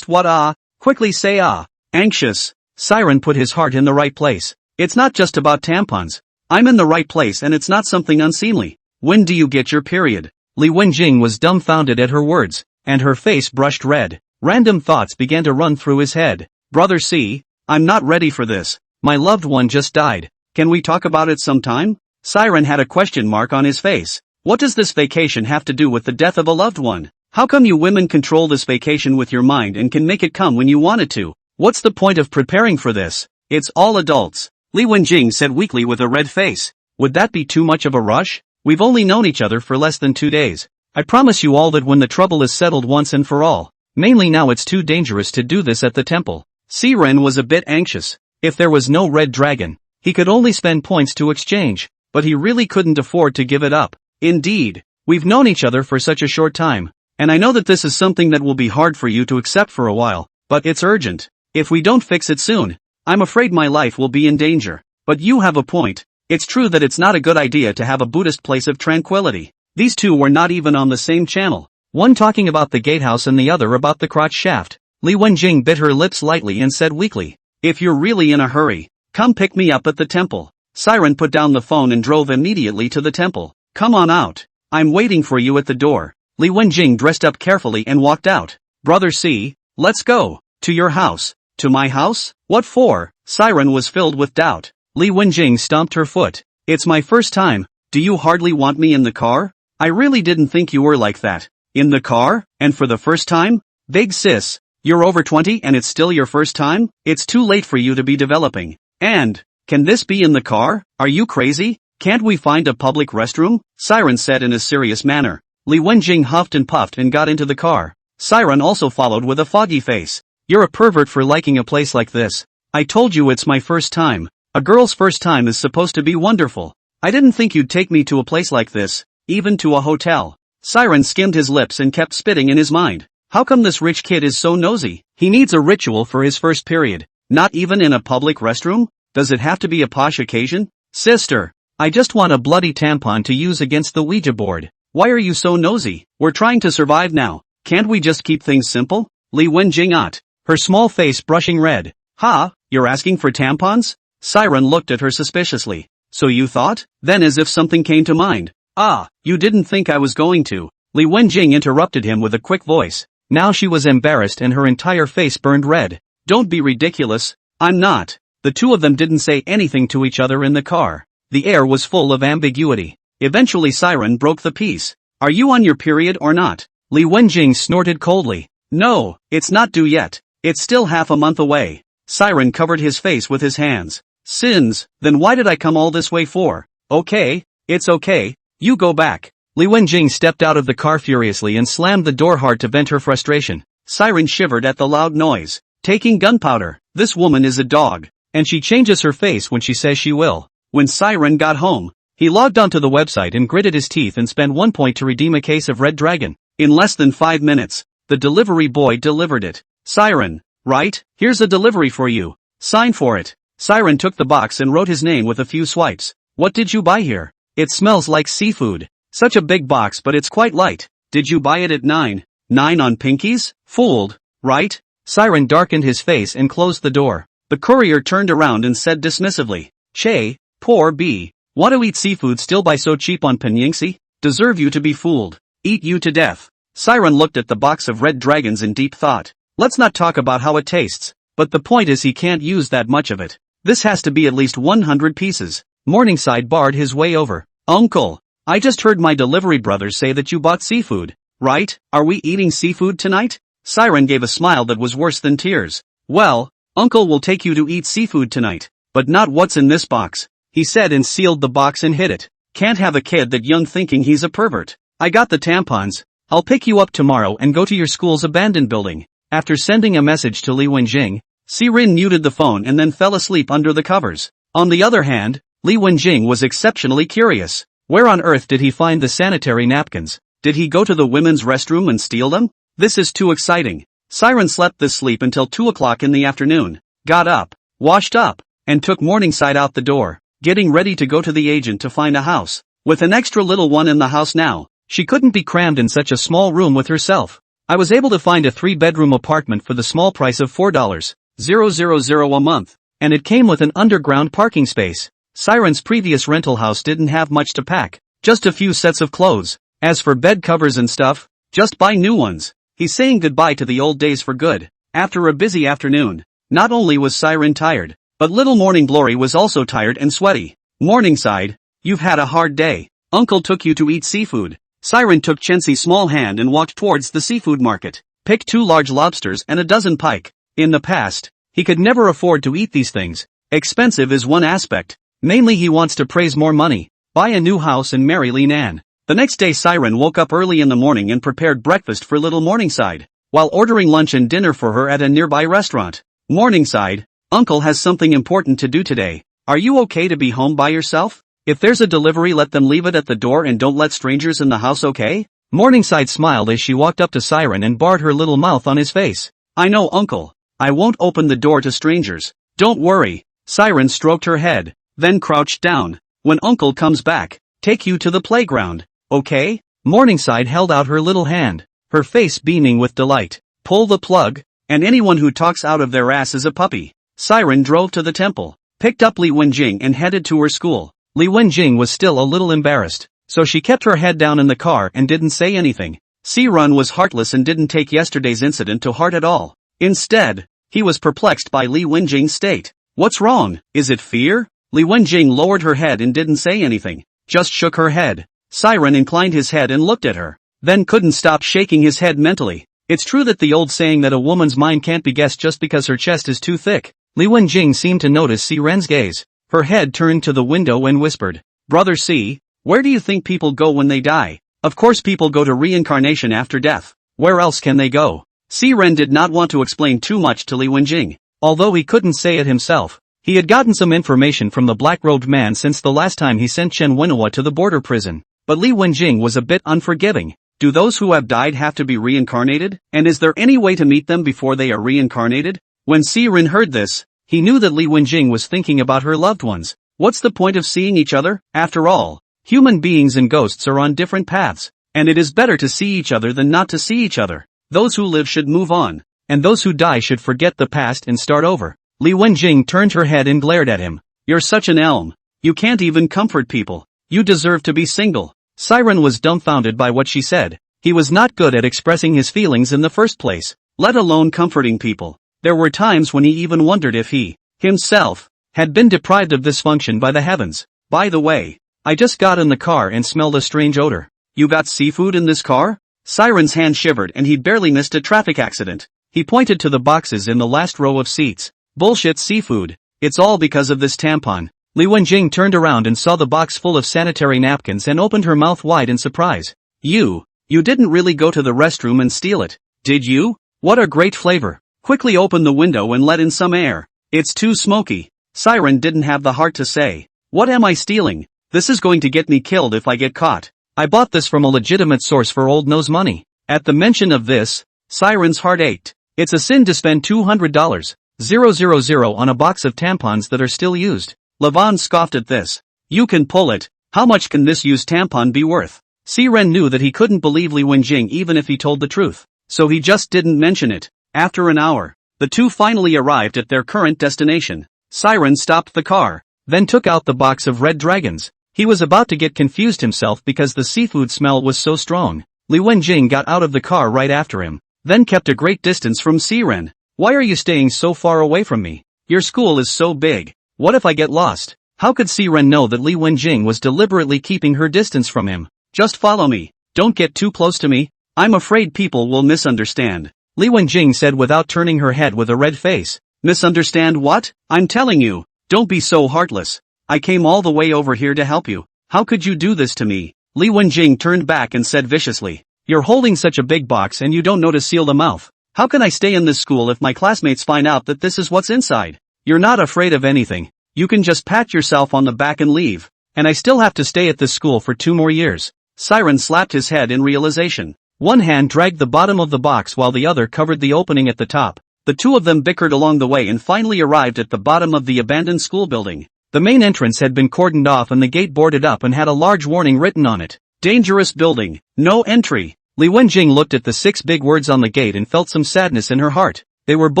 what quickly say anxious. Siren put his heart in the right place. It's not just about tampons. I'm in the right place and it's not something unseemly. When do you get your period? Li Wenjing was dumbfounded at her words, and her face brushed red. Random thoughts began to run through his head. Brother C, I'm not ready for this. My loved one just died. Can we talk about it sometime? Siren had a question mark on his face. What does this vacation have to do with the death of a loved one? How come you women control this vacation with your mind and can make it come when you want it to? What's the point of preparing for this? It's all adults. Li Wenjing said weakly with a red face. Would that be too much of a rush? We've only known each other for less than 2 days. I promise you all that when the trouble is settled once and for all. Mainly now it's too dangerous to do this at the temple. Siren was a bit anxious. If there was no red dragon, he could only spend points to exchange, but he really couldn't afford to give it up. Indeed, we've known each other for such a short time, and I know that this is something that will be hard for you to accept for a while, but it's urgent. If we don't fix it soon, I'm afraid my life will be in danger. But you have a point. It's true that it's not a good idea to have a Buddhist place of tranquility. These two were not even on the same channel. One talking about the gatehouse and the other about the crotch shaft. Li Wenjing bit her lips lightly and said weakly, If you're really in a hurry, come pick me up at the temple. Siren put down the phone and drove immediately to the temple. Come on out. I'm waiting for you at the door. Li Wenjing dressed up carefully and walked out. Brother C, let's go. To your house. To my house? What for? Siren was filled with doubt. Li Wenjing stomped her foot. It's my first time. Do you hardly want me in the car? I really didn't think you were like that. In the car? And for the first time? Big sis. You're over 20 and it's still your first time? It's too late for you to be developing. And, can this be in the car? Are you crazy? Can't we find a public restroom? Siren said in a serious manner. Li Wenjing huffed and puffed and got into the car. Siren also followed with a foggy face. You're a pervert for liking a place like this. I told you it's my first time. A girl's first time is supposed to be wonderful. I didn't think you'd take me to a place like this, even to a hotel. Siren skimmed his lips and kept spitting in his mind. How come this rich kid is so nosy? He needs a ritual for his first period. Not even in a public restroom? Does it have to be a posh occasion? Sister, I just want a bloody tampon to use against the Ouija board. Why are you so nosy? We're trying to survive now. Can't we just keep things simple? Li Wenjing ought. Her small face brushing red. Ha, you're asking for tampons? Siren looked at her suspiciously. So you thought? Then as if something came to mind. Ah, you didn't think I was going to. Li Wenjing interrupted him with a quick voice. Now she was embarrassed and her entire face burned red. Don't be ridiculous. I'm not. The two of them didn't say anything to each other in the car. The air was full of ambiguity. Eventually Siren broke the peace. Are you on your period or not? Li Wenjing snorted coldly. No, it's not due yet. It's still half a month away. Siren covered his face with his hands. Sins, then why did I come all this way for? Okay, it's okay, you go back. Li Wenjing stepped out of the car furiously and slammed the door hard to vent her frustration. Siren shivered at the loud noise. Taking gunpowder, this woman is a dog, and she changes her face when she says she will. When Siren got home, he logged onto the website and gritted his teeth and spent 1 point to redeem a case of Red Dragon. In less than 5 minutes, the delivery boy delivered it. Siren, right? Here's a delivery for you. Sign for it. Siren took the box and wrote his name with a few swipes. What did you buy here? It smells like seafood. Such a big box but it's quite light. Did you buy it at 9? 9 on pinkies? Fooled, right? Siren darkened his face and closed the door. The courier turned around and said dismissively. Che, poor B. Want to eat seafood still buy so cheap on Pinyingsi? Deserve you to be fooled. Eat you to death. Siren looked at the box of red dragons in deep thought. Let's not talk about how it tastes. But the point is he can't use that much of it. This has to be at least 100 pieces. Morningside barred his way over. Uncle, I just heard my delivery brothers say that you bought seafood. Right? Are we eating seafood tonight? Siren gave a smile that was worse than tears. Well, Uncle will take you to eat seafood tonight. But not what's in this box. He said and sealed the box and hid it. Can't have a kid that young thinking he's a pervert. I got the tampons. I'll pick you up tomorrow and go to your school's abandoned building. After sending a message to Li Wenjing, Siren muted the phone and then fell asleep under the covers. On the other hand, Li Wenjing was exceptionally curious. Where on earth did he find the sanitary napkins? Did he go to the women's restroom and steal them? This is too exciting. Siren slept this sleep until 2 o'clock in the afternoon, got up, washed up, and took Morningside out the door, getting ready to go to the agent to find a house. With an extra little one in the house now, she couldn't be crammed in such a small room with herself. I was able to find a 3-bedroom apartment for the small price of $4,000 a month, and it came with an underground parking space. Siren's previous rental house didn't have much to pack, just a few sets of clothes. As for bed covers and stuff, just buy new ones. He's saying goodbye to the old days for good. After a busy afternoon, not only was Siren tired, but little Morning Glory was also tired and sweaty. Morningside, you've had a hard day. Uncle took you to eat seafood. Siren took Chensi's small hand and walked towards the seafood market. Picked 2 large lobsters and a dozen pike. In the past, he could never afford to eat these things. Expensive is one aspect. Mainly he wants to praise more money, buy a new house and marry Li Nan. The next day Siren woke up early in the morning and prepared breakfast for little Morningside, while ordering lunch and dinner for her at a nearby restaurant. Morningside, Uncle has something important to do today. Are you okay to be home by yourself? If there's a delivery let them leave it at the door and don't let strangers in the house, okay? Morningside smiled as she walked up to Siren and barred her little mouth on his face. I know, Uncle. I won't open the door to strangers. Don't worry. Siren stroked her head, then crouched down. When Uncle comes back, take you to the playground, okay? Morningside held out her little hand, her face beaming with delight. Pull the plug, and anyone who talks out of their ass is a puppy. Siren drove to the temple, picked up Li Wenjing and headed to her school. Li Wenjing was still a little embarrassed, so she kept her head down in the car and didn't say anything. Siren was heartless and didn't take yesterday's incident to heart at all. Instead, he was perplexed by Li Wenjing's state. What's wrong? Is it fear? Li Wenjing lowered her head and didn't say anything, just shook her head. Siren inclined his head and looked at her, then couldn't stop shaking his head mentally. It's true that the old saying that a woman's mind can't be guessed just because her chest is too thick. Li Wenjing seemed to notice Siren's gaze. Her head turned to the window and whispered, "Brother C, where do you think people go when they die?" "Of course people go to reincarnation after death. Where else can they go?" Siren did not want to explain too much to Li Wenjing. Although he couldn't say it himself, he had gotten some information from the black-robed man since the last time he sent Chen Wua to the border prison. But Li Wenjing was a bit unforgiving. Do those who have died have to be reincarnated? And is there any way to meet them before they are reincarnated? When Siren heard this, he knew that Li Wenjing was thinking about her loved ones. What's the point of seeing each other? After all, human beings and ghosts are on different paths, and it is better to see each other than not to see each other. Those who live should move on, and those who die should forget the past and start over. Li Wenjing turned her head and glared at him. "You're such an elm. You can't even comfort people. You deserve to be single." Siren was dumbfounded by what she said. He was not good at expressing his feelings in the first place, let alone comforting people. There were times when he even wondered if he, himself, had been deprived of this function by the heavens. "By the way, I just got in the car and smelled a strange odor. You got seafood in this car?" Siren's hand shivered and he'd barely missed a traffic accident. He pointed to the boxes in the last row of seats. "Bullshit seafood. It's all because of this tampon." Li Wenjing turned around and saw the box full of sanitary napkins and opened her mouth wide in surprise. You didn't really go to the restroom and steal it, did you? What a great flavor. Quickly open the window and let in some air. It's too smoky." Siren didn't have the heart to say, "What am I stealing? This is going to get me killed if I get caught. I bought this from a legitimate source for old nose money." At the mention of this, Siren's heart ached. It's a sin to spend $200,000 on a box of tampons that are still used. Levon scoffed at this. "You can pull it. How much can this used tampon be worth?" Siren knew that he couldn't believe Li Wenjing even if he told the truth, so he just didn't mention it. After an hour, the two finally arrived at their current destination. Siren stopped the car, then took out the box of red dragons. He was about to get confused himself because the seafood smell was so strong. Li Wenjing got out of the car right after him, then kept a great distance from Siren. "Why are you staying so far away from me? Your school is so big. What if I get lost?" How could Siren know that Li Wenjing was deliberately keeping her distance from him? "Just follow me. Don't get too close to me. I'm afraid people will misunderstand," Li Wenjing said without turning her head with a red face. "Misunderstand what? I'm telling you, don't be so heartless. I came all the way over here to help you. How could you do this to me?" Li Wenjing turned back and said viciously, "You're holding such a big box and you don't know to seal the mouth. How can I stay in this school if my classmates find out that this is what's inside? You're not afraid of anything. You can just pat yourself on the back and leave. And I still have to stay at this school for 2 more years. Siren slapped his head in realization. One hand dragged the bottom of the box while the other covered the opening at the top. The two of them bickered along the way and finally arrived at the bottom of the abandoned school building. The main entrance had been cordoned off and the gate boarded up and had a large warning written on it. "Dangerous building. No entry." Li Wenjing looked at the 6 big words on the gate and felt some sadness in her heart. They were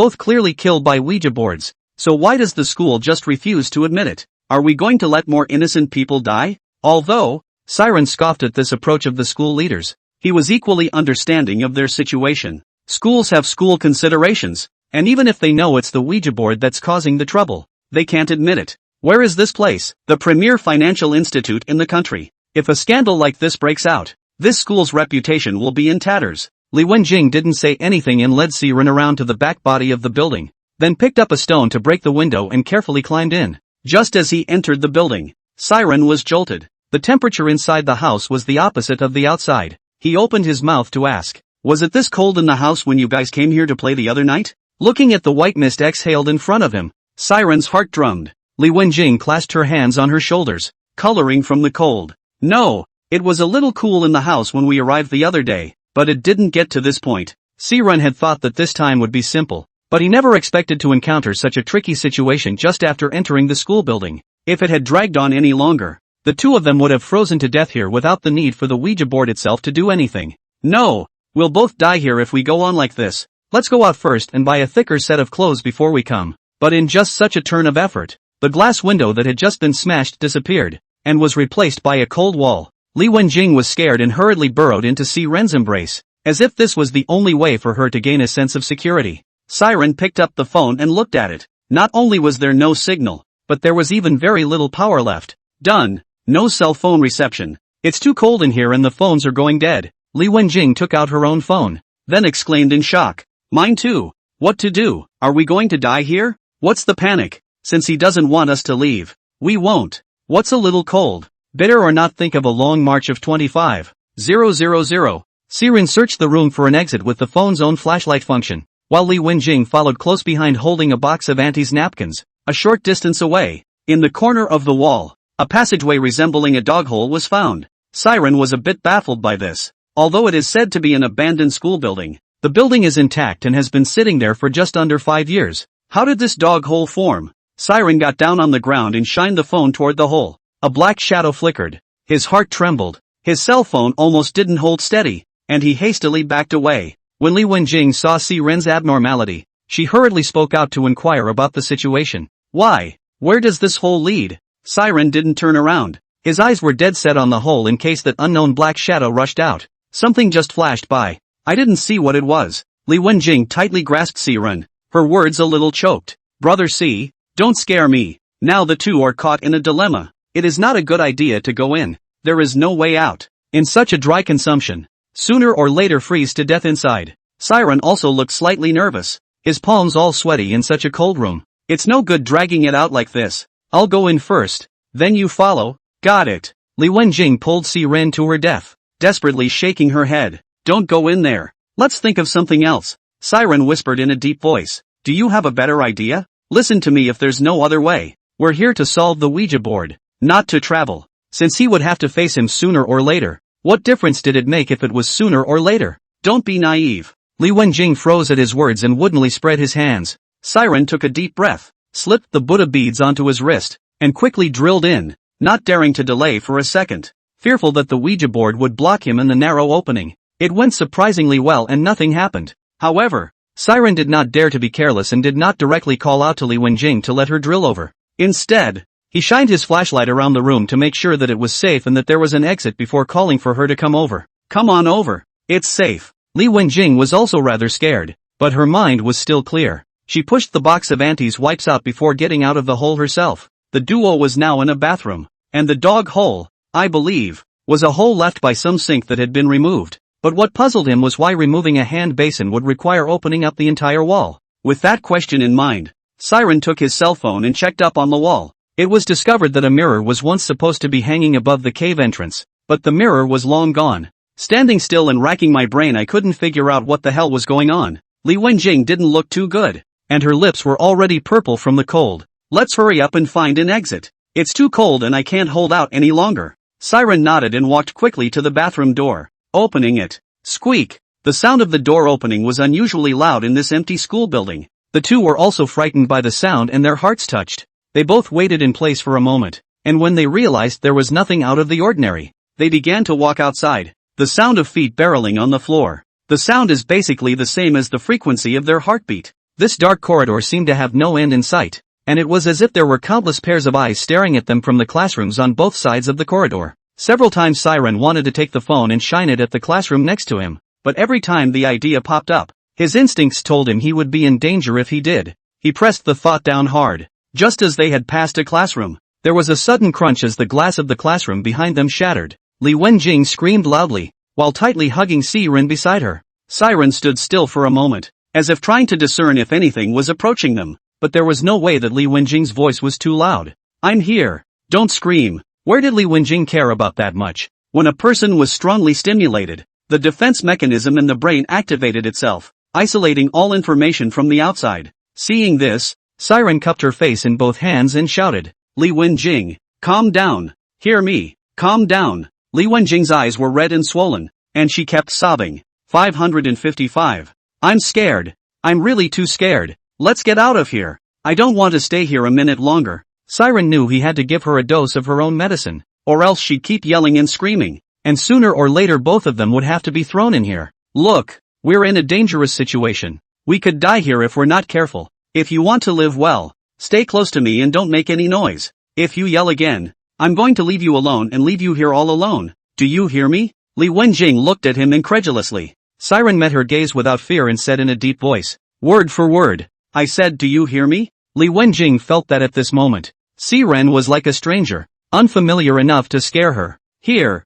both clearly killed by Ouija boards. So why does the school just refuse to admit it? Are we going to let more innocent people die? Although, Siren scoffed at this approach of the school leaders. He was equally understanding of their situation. Schools have school considerations, and even if they know it's the Ouija board that's causing the trouble, they can't admit it. Where is this place? The premier financial institute in the country. If a scandal like this breaks out, this school's reputation will be in tatters. Li Wenjing didn't say anything and led Siren around to the back body of the building, then picked up a stone to break the window and carefully climbed in. Just as he entered the building, Siren was jolted. The temperature inside the house was the opposite of the outside. He opened his mouth to ask, "Was it this cold in the house when you guys came here to play the other night?" Looking at the white mist exhaled in front of him, Siren's heart drummed. Li Wenjing clasped her hands on her shoulders, coloring from the cold. "No, it was a little cool in the house when we arrived the other day, but it didn't get to this point." Siren had thought that this time would be simple, but he never expected to encounter such a tricky situation just after entering the school building. If it had dragged on any longer, the two of them would have frozen to death here without the need for the Ouija board itself to do anything. "No, we'll both die here if we go on like this. Let's go out first and buy a thicker set of clothes before we come." But in just such a turn of effort, the glass window that had just been smashed disappeared, and was replaced by a cold wall. Li Wenjing was scared and hurriedly burrowed into Siren's embrace, as if this was the only way for her to gain a sense of security. Siren picked up the phone and looked at it. Not only was there no signal, but there was even very little power left. Done. No cell phone reception. It's too cold in here and the phones are going dead. Li Wenjing took out her own phone, then exclaimed in shock. Mine too. What to do? Are we going to die here? What's the panic? Since he doesn't want us to leave, we won't. What's a little cold? Bitter or not, think of a long march of 25,000. Siren searched the room for an exit with the phone's own flashlight function, while Li Wenjing followed close behind holding a box of Auntie's napkins. A short distance away, in the corner of the wall, a passageway resembling a dog hole was found. Siren was a bit baffled by this. Although it is said to be an abandoned school building, the building is intact and has been sitting there for just under 5 years. How did this dog hole form? Siren got down on the ground and shined the phone toward the hole. A black shadow flickered. His heart trembled. His cell phone almost didn't hold steady, and he hastily backed away. When Li Wenjing saw Siren's abnormality, she hurriedly spoke out to inquire about the situation. Why? Where does this hole lead? Siren didn't turn around. His eyes were dead set on the hole in case that unknown black shadow rushed out. Something just flashed by. I didn't see what it was. Li Wenjing tightly grasped Siren, her words a little choked. Brother C, don't scare me. Now the two are caught in a dilemma. It is not a good idea to go in. There is no way out. In such a dry consumption, sooner or later freeze to death inside. Siren also looked slightly nervous, his palms all sweaty in such a cold room. It's no good dragging it out like this. I'll go in first, then you follow. Got it. Li Wenjing pulled Siren to her death, desperately shaking her head. Don't go in there. Let's think of something else. Siren whispered in a deep voice. Do you have a better idea? Listen to me if there's no other way. We're here to solve the Ouija board, not to travel. Since he would have to face him sooner or later, what difference did it make if it was sooner or later? Don't be naive. Li Wenjing froze at his words and woodenly spread his hands. Siren took a deep breath, slipped the Buddha beads onto his wrist, and quickly drilled in, not daring to delay for a second, fearful that the Ouija board would block him in the narrow opening. It went surprisingly well and nothing happened. However, Siren did not dare to be careless and did not directly call out to Li Wenjing to let her drill over. Instead, he shined his flashlight around the room to make sure that it was safe and that there was an exit before calling for her to come over. Come on over. It's safe. Li Wenjing was also rather scared, but her mind was still clear. She pushed the box of Auntie's wipes out before getting out of the hole herself. The duo was now in a bathroom, and the dog hole, I believe, was a hole left by some sink that had been removed. But what puzzled him was why removing a hand basin would require opening up the entire wall. With that question in mind, Siren took his cell phone and checked up on the wall. It was discovered that a mirror was once supposed to be hanging above the cave entrance, but the mirror was long gone. Standing still and racking my brain, I couldn't figure out what the hell was going on. Li Wenjing didn't look too good, and her lips were already purple from the cold. Let's hurry up and find an exit. It's too cold and I can't hold out any longer. Siren nodded and walked quickly to the bathroom door, opening it. Squeak! The sound of the door opening was unusually loud in this empty school building. The two were also frightened by the sound and their hearts touched. They both waited in place for a moment, and when they realized there was nothing out of the ordinary, they began to walk outside. The sound of feet barreling on the floor. The sound is basically the same as the frequency of their heartbeat. This dark corridor seemed to have no end in sight, and it was as if there were countless pairs of eyes staring at them from the classrooms on both sides of the corridor. Several times Siren wanted to take the phone and shine it at the classroom next to him, but every time the idea popped up, his instincts told him he would be in danger if he did. He pressed the thought down hard. Just as they had passed a classroom, there was a sudden crunch as the glass of the classroom behind them shattered. Li Wenjing screamed loudly, while tightly hugging Siren beside her. Siren stood still for a moment, as if trying to discern if anything was approaching them, but there was no way that Li Wenjing's voice was too loud. I'm here. Don't scream. Where did Li Wenjing care about that much? When a person was strongly stimulated, the defense mechanism in the brain activated itself, isolating all information from the outside. Seeing this, Siren cupped her face in both hands and shouted, Li Wenjing, calm down. Hear me. Calm down. Li Wenjing's eyes were red and swollen, and she kept sobbing. 555. I'm scared. I'm really too scared. Let's get out of here. I don't want to stay here a minute longer. Siren knew he had to give her a dose of her own medicine, or else she'd keep yelling and screaming, and sooner or later both of them would have to be thrown in here. Look, we're in a dangerous situation. We could die here if we're not careful. If you want to live well, stay close to me and don't make any noise. If you yell again, I'm going to leave you alone and leave you here all alone. Do you hear me? Li Wenjing looked at him incredulously. Siren met her gaze without fear and said in a deep voice, word for word. I said, do you hear me? Li Wenjing felt that at this moment, Siren was like a stranger, unfamiliar enough to scare her. Here,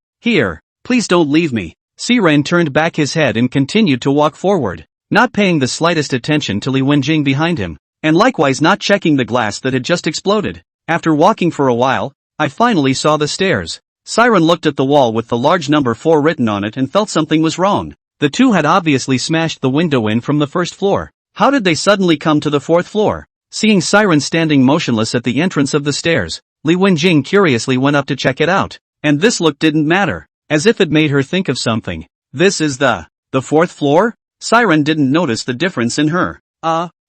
please don't leave me. Siren turned back his head and continued to walk forward, not paying the slightest attention to Li Wenjing behind him, and likewise not checking the glass that had just exploded. After walking for a while, I finally saw the stairs. Siren looked at the wall with the large number 4 written on it and felt something was wrong. The two had obviously smashed the window in from the first floor. How did they suddenly come to the 4th floor? Seeing Siren standing motionless at the entrance of the stairs, Li Wenjing curiously went up to check it out. And this look didn't matter, as if it made her think of something. This is the 4th floor? Siren didn't notice the difference in her.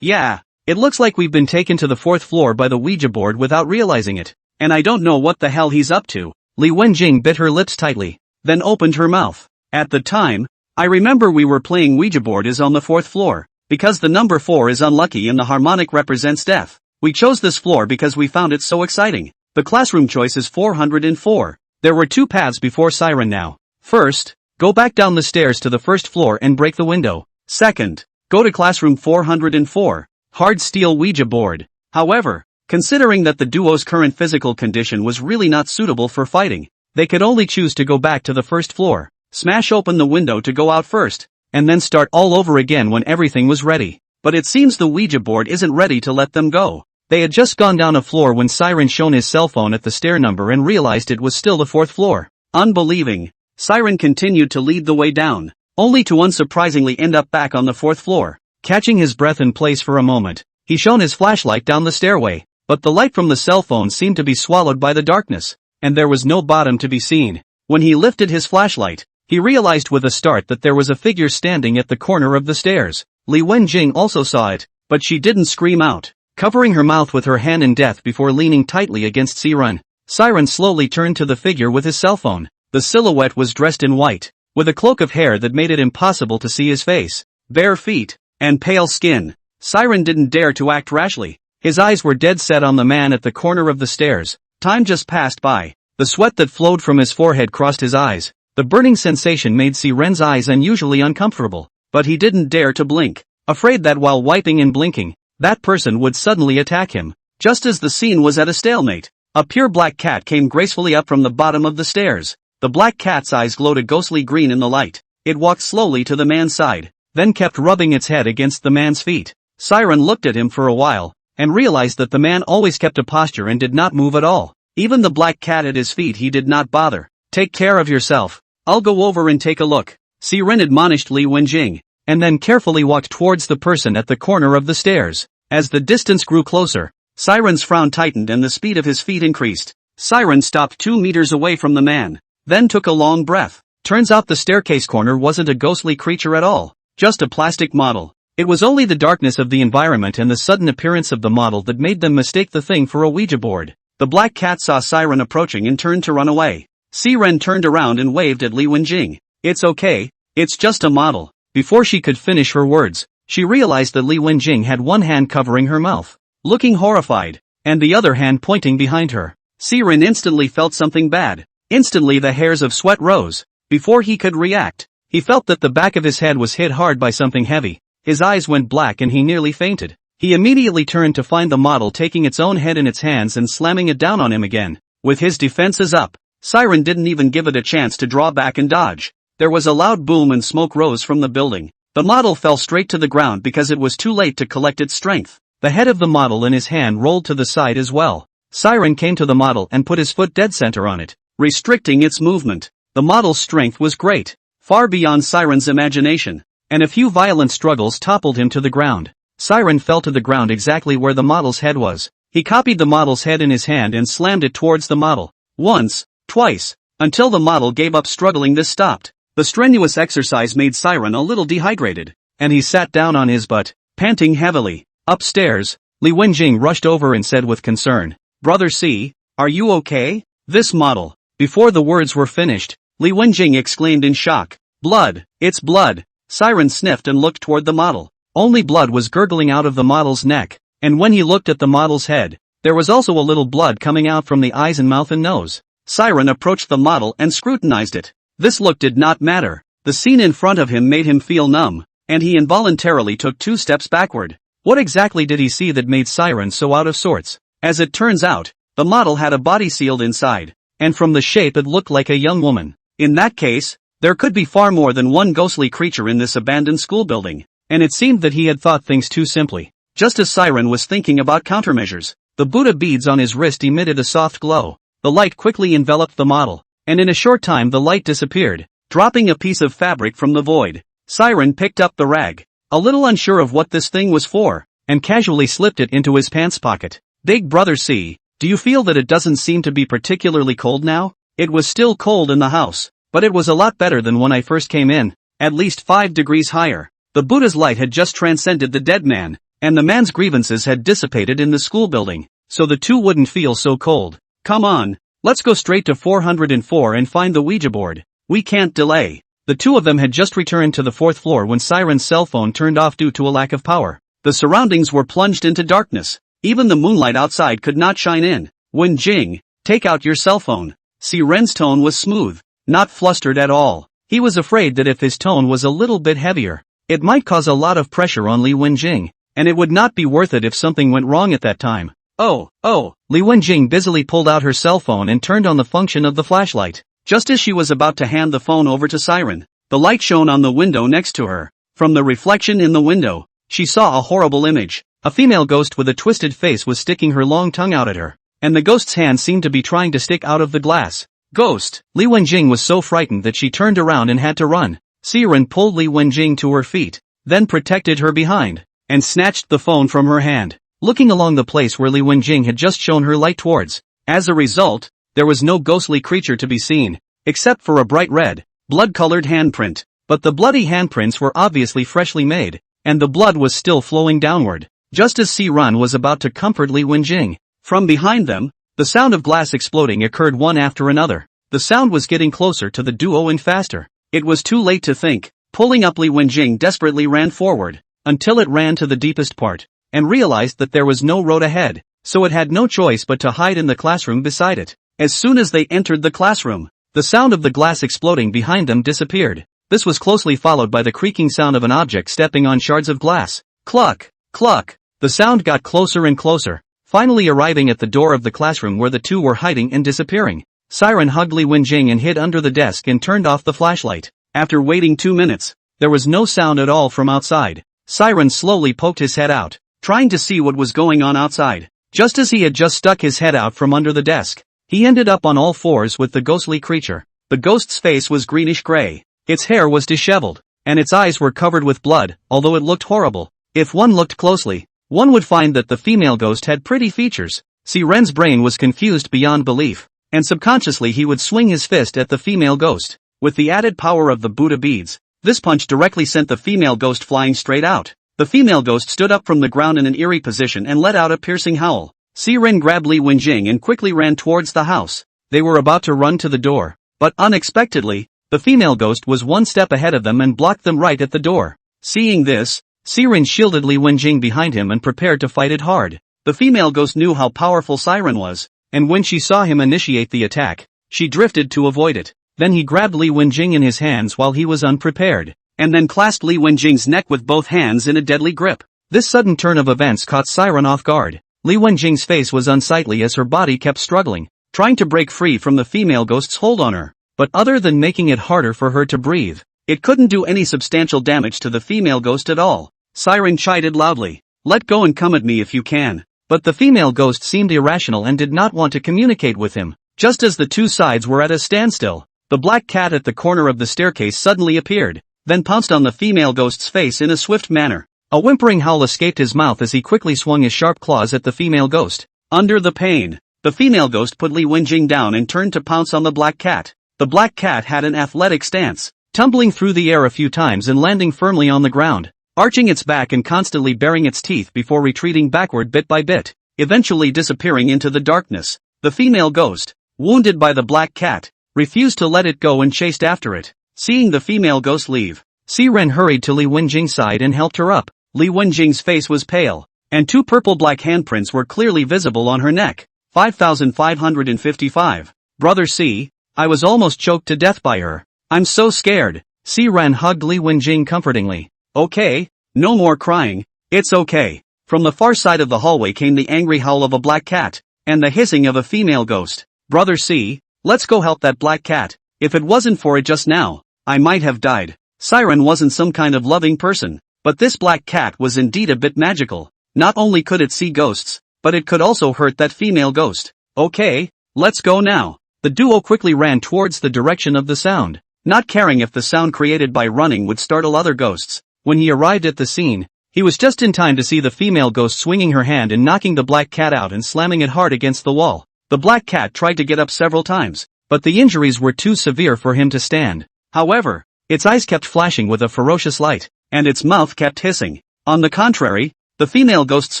Yeah. It looks like we've been taken to the 4th floor by the Ouija board without realizing it. And I don't know what the hell he's up to. Li Wenjing bit her lips tightly, then opened her mouth. At the time, I remember we were playing Ouija board is on the 4th floor, because the number 4 is unlucky and the harmonic represents death. We chose this floor because we found it so exciting. The classroom choice is 404. There were 2 paths before Siren now. First, go back down the stairs to the 1st floor and break the window. Second, go to classroom 404. Hard steel Ouija board. However, considering that the duo's current physical condition was really not suitable for fighting, they could only choose to go back to the 1st floor, smash open the window to go out first, and then start all over again when everything was ready. But it seems the Ouija board isn't ready to let them go. They had just gone down a floor when Siren shone his cell phone at the stair number and realized it was still the 4th floor. Unbelieving, Siren continued to lead the way down, only to unsurprisingly end up back on the 4th floor. Catching his breath in place for a moment, he shone his flashlight down the stairway, but the light from the cell phone seemed to be swallowed by the darkness, and there was no bottom to be seen. When he lifted his flashlight, he realized with a start that there was a figure standing at the corner of the stairs. Li Wenjing also saw it, but she didn't scream out, covering her mouth with her hand in death before leaning tightly against Siren. Siren slowly turned to the figure with his cell phone. The silhouette was dressed in white, with a cloak of hair that made it impossible to see his face, bare feet, and pale skin. Siren didn't dare to act rashly. His eyes were dead set on the man at the corner of the stairs. Time just passed by. The sweat that flowed from his forehead crossed his eyes. The burning sensation made Siren's eyes unusually uncomfortable, but he didn't dare to blink, afraid that while wiping and blinking, that person would suddenly attack him. Just as the scene was at a stalemate, a pure black cat came gracefully up from the bottom of the stairs. The black cat's eyes glowed a ghostly green in the light. It walked slowly to the man's side, then kept rubbing its head against the man's feet. Siren looked at him for a while, and realized that the man always kept a posture and did not move at all. Even the black cat at his feet he did not bother. Take care of yourself. I'll go over and take a look. Siren admonished Li Wenjing, and then carefully walked towards the person at the corner of the stairs. As the distance grew closer, Siren's frown tightened and the speed of his feet increased. Siren stopped 2 meters away from the man, then took a long breath. Turns out the staircase corner wasn't a ghostly creature at all, just a plastic model. It was only the darkness of the environment and the sudden appearance of the model that made them mistake the thing for a Ouija board. The black cat saw Siren approaching and turned to run away. Siren turned around and waved at Li Wenjing. It's okay, it's just a model. Before she could finish her words, she realized that Li Wenjing had one hand covering her mouth, looking horrified, and the other hand pointing behind her. Siren instantly felt something bad. Instantly the hairs of sweat rose. Before he could react, he felt that the back of his head was hit hard by something heavy. His eyes went black and he nearly fainted. He immediately turned to find the model taking its own head in its hands and slamming it down on him again. With his defenses up, Siren didn't even give it a chance to draw back and dodge. There was a loud boom and smoke rose from the building. The model fell straight to the ground because it was too late to collect its strength. The head of the model in his hand rolled to the side as well. Siren came to the model and put his foot dead center on it, restricting its movement. The model's strength was great, far beyond Siren's imagination, and a few violent struggles toppled him to the ground. Siren fell to the ground exactly where the model's head was. He copied the model's head in his hand and slammed it towards the model. Once, twice, until the model gave up struggling. This stopped. The strenuous exercise made Siren a little dehydrated, and he sat down on his butt, panting heavily. Upstairs, Li Wenjing rushed over and said with concern, "Brother C, are you okay?" This model. Before the words were finished, Li Wenjing exclaimed in shock, "Blood, it's blood." Siren sniffed and looked toward the model. Only blood was gurgling out of the model's neck, and when he looked at the model's head, there was also a little blood coming out from the eyes and mouth and nose. Siren approached the model and scrutinized it. This look did not matter. The scene in front of him made him feel numb, and he involuntarily took 2 steps backward. What exactly did he see that made Siren so out of sorts? As it turns out, the model had a body sealed inside, and from the shape it looked like a young woman. In that case, there could be far more than one ghostly creature in this abandoned school building, and it seemed that he had thought things too simply. Just as Siren was thinking about countermeasures, the Buddha beads on his wrist emitted a soft glow. The light quickly enveloped the model, and in a short time the light disappeared, dropping a piece of fabric from the void. Siren picked up the rag, a little unsure of what this thing was for, and casually slipped it into his pants pocket. Big brother C, do you feel that it doesn't seem to be particularly cold now? It was still cold in the house, but it was a lot better than when I first came in, at least 5 degrees higher. The Buddha's light had just transcended the dead man, and the man's grievances had dissipated in the school building, so the two wouldn't feel so cold. Come on, let's go straight to 404 and find the Ouija board. We can't delay. The two of them had just returned to the 4th floor when Siren's cell phone turned off due to a lack of power. The surroundings were plunged into darkness. Even the moonlight outside could not shine in. When Jing, take out your cell phone. Siren's tone was smooth, not flustered at all. He was afraid that if his tone was a little bit heavier, it might cause a lot of pressure on Li Wenjing, and it would not be worth it if something went wrong at that time. Oh, Li Wenjing busily pulled out her cell phone and turned on the function of the flashlight. Just as she was about to hand the phone over to Siren, the light shone on the window next to her. From the reflection in the window, she saw a horrible image. A female ghost with a twisted face was sticking her long tongue out at her, and the ghost's hand seemed to be trying to stick out of the glass. Ghost! Li Wenjing was so frightened that she turned around and had to run. Siren pulled Li Wenjing to her feet, then protected her behind, and snatched the phone from her hand, looking along the place where Li Wenjing had just shown her light towards. As a result, there was no ghostly creature to be seen, except for a bright red, blood-colored handprint. But the bloody handprints were obviously freshly made, and the blood was still flowing downward. Just as Siren was about to comfort Li Wenjing, from behind them, the sound of glass exploding occurred one after another. The sound was getting closer to the duo and faster. It was too late to think. Pulling up, Li Wenjing desperately ran forward, until it ran to the deepest part, and realized that there was no road ahead, so it had no choice but to hide in the classroom beside it. As soon as they entered the classroom, the sound of the glass exploding behind them disappeared. This was closely followed by the creaking sound of an object stepping on shards of glass. Cluck, cluck. The sound got closer and closer, finally arriving at the door of the classroom where the two were hiding and disappearing. Siren hugged Li Wenjing and hid under the desk and turned off the flashlight. After waiting 2 minutes, there was no sound at all from outside. Siren slowly poked his head out, trying to see what was going on outside. Just as he had just stuck his head out from under the desk, he ended up on all fours with the ghostly creature. The ghost's face was greenish-gray, its hair was disheveled, and its eyes were covered with blood, although it looked horrible. If one looked closely, one would find that the female ghost had pretty features. Siren's brain was confused beyond belief, and subconsciously he would swing his fist at the female ghost. With the added power of the Buddha beads, this punch directly sent the female ghost flying straight out. The female ghost stood up from the ground in an eerie position and let out a piercing howl. Siren grabbed Li Wenjing and quickly ran towards the house. They were about to run to the door, but unexpectedly, the female ghost was one step ahead of them and blocked them right at the door. Seeing this, Siren shielded Li Wenjing behind him and prepared to fight it hard. The female ghost knew how powerful Siren was, and when she saw him initiate the attack, she drifted to avoid it. Then he grabbed Li Wenjing in his hands while he was unprepared, and then clasped Li Wenjing's neck with both hands in a deadly grip. This sudden turn of events caught Siren off guard. Li Wenjing's face was unsightly as her body kept struggling, trying to break free from the female ghost's hold on her. But other than making it harder for her to breathe, it couldn't do any substantial damage to the female ghost at all. Siren chided loudly, "Let go and come at me if you can." But the female ghost seemed irrational and did not want to communicate with him. Just as the two sides were at a standstill, the black cat at the corner of the staircase suddenly appeared, then pounced on the female ghost's face in a swift manner. A whimpering howl escaped his mouth as he quickly swung his sharp claws at the female ghost. Under the pain, the female ghost put Li Wenjing down and turned to pounce on the black cat. The black cat had an athletic stance, tumbling through the air a few times and landing firmly on the ground, arching its back and constantly baring its teeth before retreating backward bit by bit, eventually disappearing into the darkness. The female ghost, wounded by the black cat, refused to let it go and chased after it. Seeing the female ghost leave, Siren hurried to Li Wenjing's side and helped her up. Li Wenjing's face was pale, and 2 purple-black handprints were clearly visible on her neck. 5555. Brother C, I was almost choked to death by her. I'm so scared. Siren hugged Li Wenjing comfortingly. Okay, no more crying, it's okay. From the far side of the hallway came the angry howl of a black cat, and the hissing of a female ghost. Brother C, let's go help that black cat. If it wasn't for it just now, I might have died. Siren wasn't some kind of loving person, but this black cat was indeed a bit magical. Not only could it see ghosts, but it could also hurt that female ghost. Okay, let's go now. The duo quickly ran towards the direction of the sound, not caring if the sound created by running would startle other ghosts. When he arrived at the scene, he was just in time to see the female ghost swinging her hand and knocking the black cat out and slamming it hard against the wall. The black cat tried to get up several times, but the injuries were too severe for him to stand. However, its eyes kept flashing with a ferocious light, and its mouth kept hissing. On the contrary, the female ghost's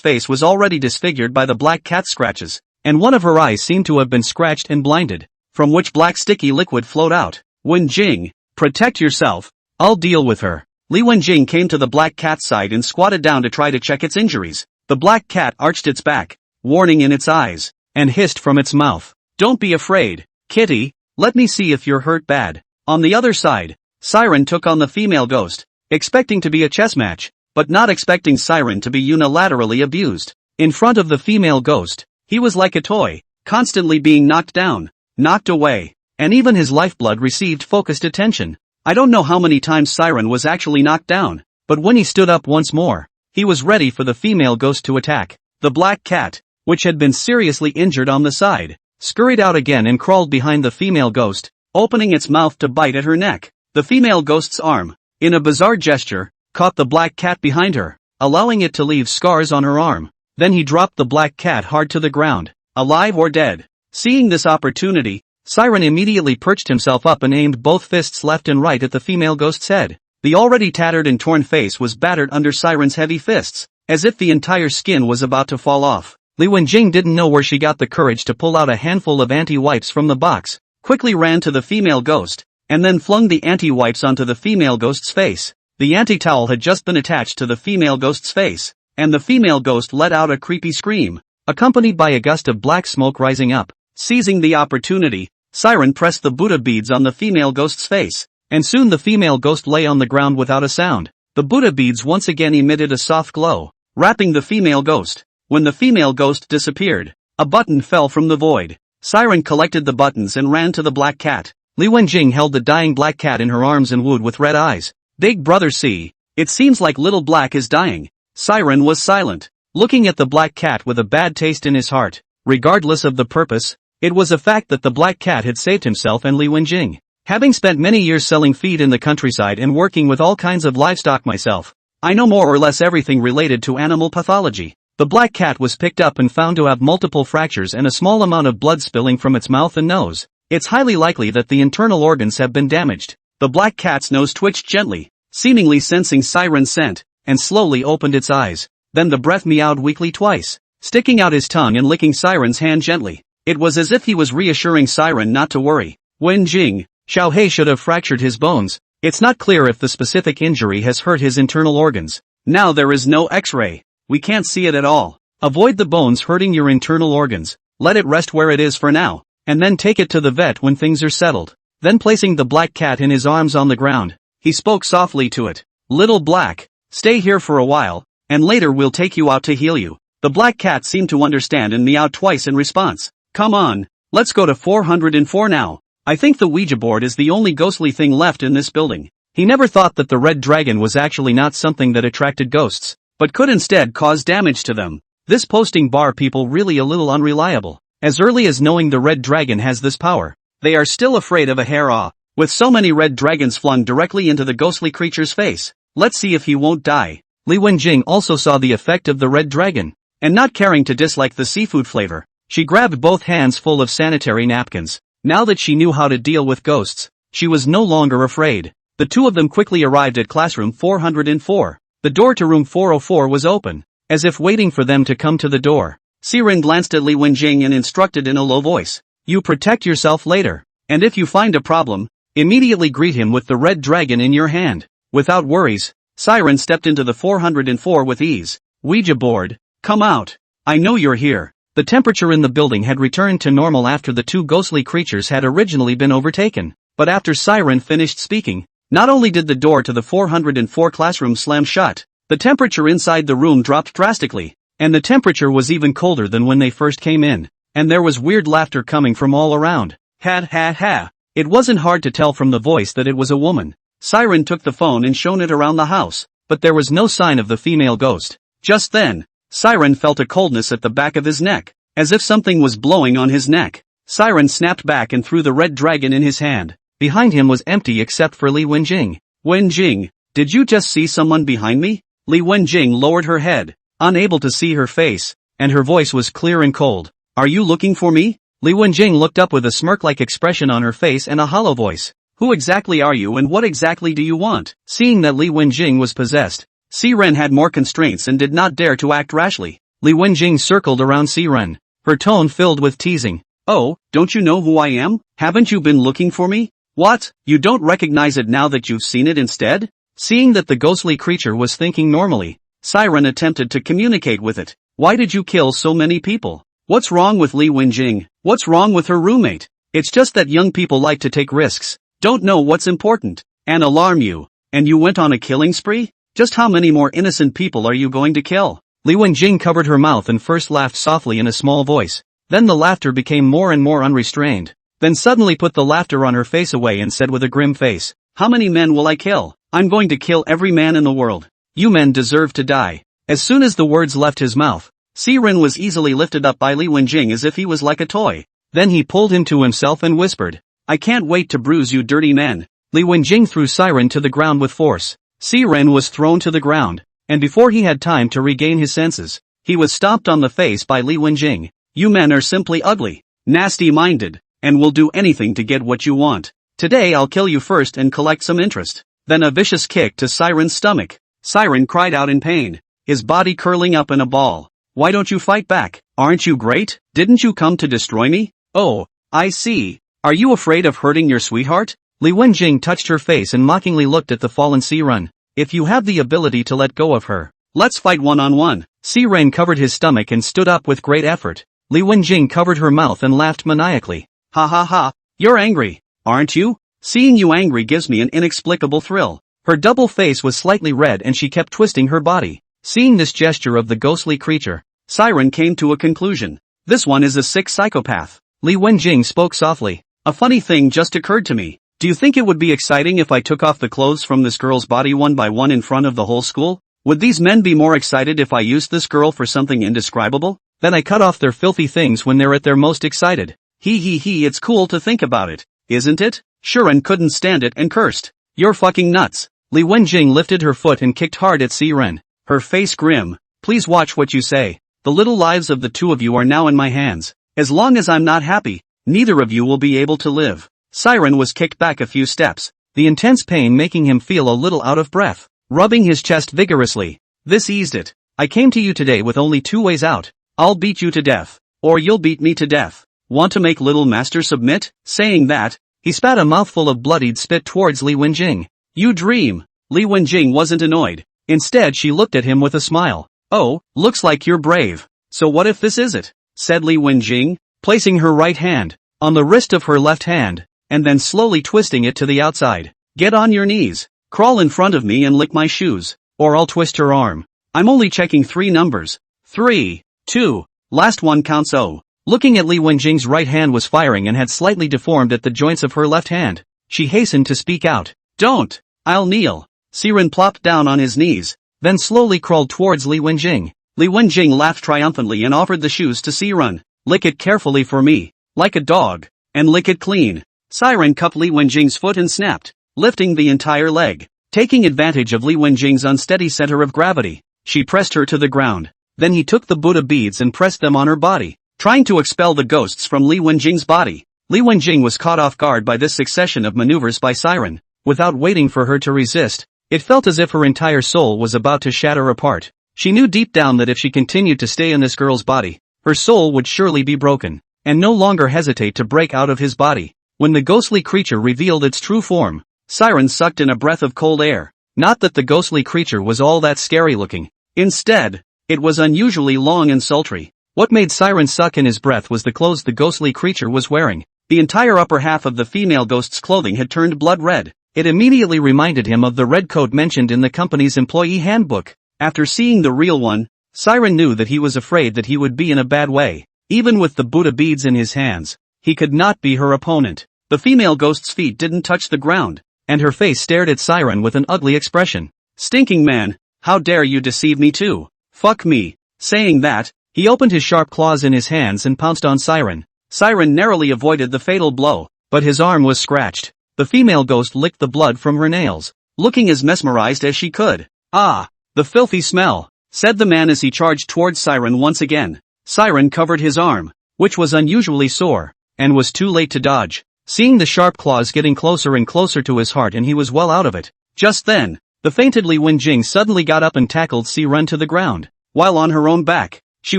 face was already disfigured by the black cat's scratches, and one of her eyes seemed to have been scratched and blinded, from which black sticky liquid flowed out. Wenjing, protect yourself, I'll deal with her. Li Wenjing came to the black cat's side and squatted down to try to check its injuries. The black cat arched its back, warning in its eyes, and hissed from its mouth. Don't be afraid, kitty, let me see if you're hurt bad. On the other side, Siren took on the female ghost, expecting to be a chess match, but not expecting Siren to be unilaterally abused. In front of the female ghost, he was like a toy, constantly being knocked down, knocked away, and even his lifeblood received focused attention. I don't know how many times Siren was actually knocked down, but when he stood up once more, he was ready for the female ghost to attack. The black cat, which had been seriously injured on the side, scurried out again and crawled behind the female ghost, opening its mouth to bite at her neck. The female ghost's arm, in a bizarre gesture, caught the black cat behind her, allowing it to leave scars on her arm. Then he dropped the black cat hard to the ground, alive or dead. Seeing this opportunity, Siren immediately perched himself up and aimed both fists left and right at the female ghost's head. The already tattered and torn face was battered under Siren's heavy fists, as if the entire skin was about to fall off. Li Wenjing didn't know where she got the courage to pull out a handful of anti-wipes from the box, quickly ran to the female ghost, and then flung the anti-wipes onto the female ghost's face. The anti-towel had just been attached to the female ghost's face, and the female ghost let out a creepy scream, accompanied by a gust of black smoke rising up. Seizing the opportunity, Siren pressed the Buddha beads on the female ghost's face, and soon the female ghost lay on the ground without a sound. The Buddha beads once again emitted a soft glow, wrapping the female ghost. When the female ghost disappeared, a button fell from the void. Siren collected the buttons and ran to the black cat. Li Wenjing held the dying black cat in her arms and wooed with red eyes. Big brother C, it seems like little black is dying. Siren was silent, looking at the black cat with a bad taste in his heart. Regardless of the purpose, it was a fact that the black cat had saved himself and Li Wenjing. Having spent many years selling feed in the countryside and working with all kinds of livestock myself, I know more or less everything related to animal pathology. The black cat was picked up and found to have multiple fractures and a small amount of blood spilling from its mouth and nose. It's highly likely that the internal organs have been damaged. The black cat's nose twitched gently, seemingly sensing Siren's scent, and slowly opened its eyes. Then the breath meowed weakly twice, sticking out his tongue and licking Siren's hand gently. It was as if he was reassuring Siren not to worry. Wenjing, Xiaohei should have fractured his bones. It's not clear if the specific injury has hurt his internal organs. Now there is no X-ray. We can't see it at all. Avoid the bones hurting your internal organs. Let it rest where it is for now, and then take it to the vet when things are settled. Then placing the black cat in his arms on the ground, he spoke softly to it. Little black, stay here for a while, and later we'll take you out to heal you. The black cat seemed to understand and meowed twice in response. Come on, let's go to 404 now. I think the Ouija board is the only ghostly thing left in this building. He never thought that the red dragon was actually not something that attracted ghosts, but could instead cause damage to them. This posting bar people really a little unreliable. As early as knowing the red dragon has this power, they are still afraid of a hair with so many red dragons flung directly into the ghostly creature's face. Let's see if he won't die. Li Wenjing also saw the effect of the red dragon, and not caring to dislike the seafood flavor, she grabbed both hands full of sanitary napkins. Now that she knew how to deal with ghosts, she was no longer afraid. The two of them quickly arrived at classroom 404. The door to room 404 was open, as if waiting for them to come to the door. Siren glanced at Li Wenjing and instructed in a low voice. You protect yourself later, and if you find a problem, immediately greet him with the red dragon in your hand. Without worries, Siren stepped into the 404 with ease. Ouija board, come out. I know you're here. The temperature in the building had returned to normal after the two ghostly creatures had originally been overtaken. But after Siren finished speaking, not only did the door to the 404 classroom slam shut, the temperature inside the room dropped drastically, and the temperature was even colder than when they first came in, and there was weird laughter coming from all around. Ha ha ha. It wasn't hard to tell from the voice that it was a woman. Siren took the phone and shone it around the house, but there was no sign of the female ghost. Just then, Siren felt a coldness at the back of his neck, as if something was blowing on his neck. Siren snapped back and threw the red dragon in his hand. Behind him was empty except for Li Wenjing. Wenjing, did you just see someone behind me? Li Wenjing lowered her head, unable to see her face, and her voice was clear and cold. Are you looking for me? Li Wenjing looked up with a smirk-like expression on her face and a hollow voice. Who exactly are you and what exactly do you want? Seeing that Li Wenjing was possessed, Siren had more constraints and did not dare to act rashly. Li Wenjing circled around Siren, her tone filled with teasing. Oh, don't you know who I am? Haven't you been looking for me? What, you don't recognize it now that you've seen it instead? Seeing that the ghostly creature was thinking normally, Siren attempted to communicate with it. Why did you kill so many people? What's wrong with Li Wenjing? What's wrong with her roommate? It's just that young people like to take risks, don't know what's important, and alarm you. And you went on a killing spree? Just how many more innocent people are you going to kill? Li Wenjing covered her mouth and first laughed softly in a small voice. Then the laughter became more and more unrestrained. Then suddenly put the laughter on her face away and said with a grim face, how many men will I kill? I'm going to kill every man in the world. You men deserve to die. As soon as the words left his mouth, Siren was easily lifted up by Li Wenjing as if he was like a toy. Then he pulled him to himself and whispered, I can't wait to bruise you dirty men. Li Wenjing threw Siren to the ground with force. Siren was thrown to the ground, and before he had time to regain his senses, he was stomped on the face by Li Wenjing. You men are simply ugly, nasty-minded, and will do anything to get what you want. Today I'll kill you first and collect some interest. Then a vicious kick to Siren's stomach. Siren cried out in pain, his body curling up in a ball. Why don't you fight back? Aren't you great? Didn't you come to destroy me? Oh, I see. Are you afraid of hurting your sweetheart? Li Wenjing touched her face and mockingly looked at the fallen Siren. If you have the ability to let go of her, let's fight one-on-one. Siren covered his stomach and stood up with great effort. Li Wenjing covered her mouth and laughed maniacally. Ha ha ha, you're angry, aren't you? Seeing you angry gives me an inexplicable thrill. Her double face was slightly red and she kept twisting her body. Seeing this gesture of the ghostly creature, Siren came to a conclusion. This one is a sick psychopath. Li Wenjing spoke softly. A funny thing just occurred to me. Do you think it would be exciting if I took off the clothes from this girl's body one by one in front of the whole school? Would these men be more excited if I used this girl for something indescribable? Then I cut off their filthy things when they're at their most excited. He, it's cool to think about it, isn't it? Siren couldn't stand it and cursed. You're fucking nuts. Li Wenjing lifted her foot and kicked hard at Siren, her face grim. Please watch what you say. The little lives of the two of you are now in my hands. As long as I'm not happy, neither of you will be able to live. Siren was kicked back a few steps, the intense pain making him feel a little out of breath. Rubbing his chest vigorously, this eased it. I came to you today with only two ways out. I'll beat you to death, or you'll beat me to death. Want to make little master submit? Saying that, he spat a mouthful of bloodied spit towards Li Wenjing. You dream. Li Wenjing wasn't annoyed. Instead she looked at him with a smile. Oh, looks like you're brave. So what if this is it? Said Li Wenjing, placing her right hand on the wrist of her left hand, and then slowly twisting it to the outside. Get on your knees, crawl in front of me and lick my shoes, or I'll twist her arm. I'm only checking 3 numbers. 3, 2, last one counts 0. Looking at Li Wenjing's right hand was firing and had slightly deformed at the joints of her left hand. She hastened to speak out. Don't. I'll kneel. Siren plopped down on his knees, then slowly crawled towards Li Wenjing. Li Wenjing laughed triumphantly and offered the shoes to Siren. Lick it carefully for me, like a dog, and lick it clean. Siren cupped Li Wenjing's foot and snapped, lifting the entire leg. Taking advantage of Li Wenjing's unsteady center of gravity, she pressed her to the ground. Then he took the Buddha beads and pressed them on her body, trying to expel the ghosts from Li Wenjing's body. Li Wenjing was caught off guard by this succession of maneuvers by Siren. Without waiting for her to resist, it felt as if her entire soul was about to shatter apart. She knew deep down that if she continued to stay in this girl's body, her soul would surely be broken, and no longer hesitate to break out of his body. When the ghostly creature revealed its true form, Siren sucked in a breath of cold air. Not that the ghostly creature was all that scary looking. Instead, it was unusually long and sultry. What made Siren suck in his breath was the clothes the ghostly creature was wearing. The entire upper half of the female ghost's clothing had turned blood red. It immediately reminded him of the red coat mentioned in the company's employee handbook. After seeing the real one, Siren knew that he was afraid that he would be in a bad way. Even with the Buddha beads in his hands, he could not be her opponent. The female ghost's feet didn't touch the ground, and her face stared at Siren with an ugly expression. "Stinking man, how dare you deceive me too? Fuck me." Saying that, he opened his sharp claws in his hands and pounced on Siren. Siren narrowly avoided the fatal blow, but his arm was scratched. The female ghost licked the blood from her nails, looking as mesmerized as she could. "Ah, the filthy smell," said the man as he charged towards Siren once again. Siren covered his arm, which was unusually sore, and was too late to dodge. Seeing the sharp claws getting closer and closer to his heart, and he was well out of it. Just then, the fainted Li Wenjing suddenly got up and tackled Siren to the ground. While on her own back, she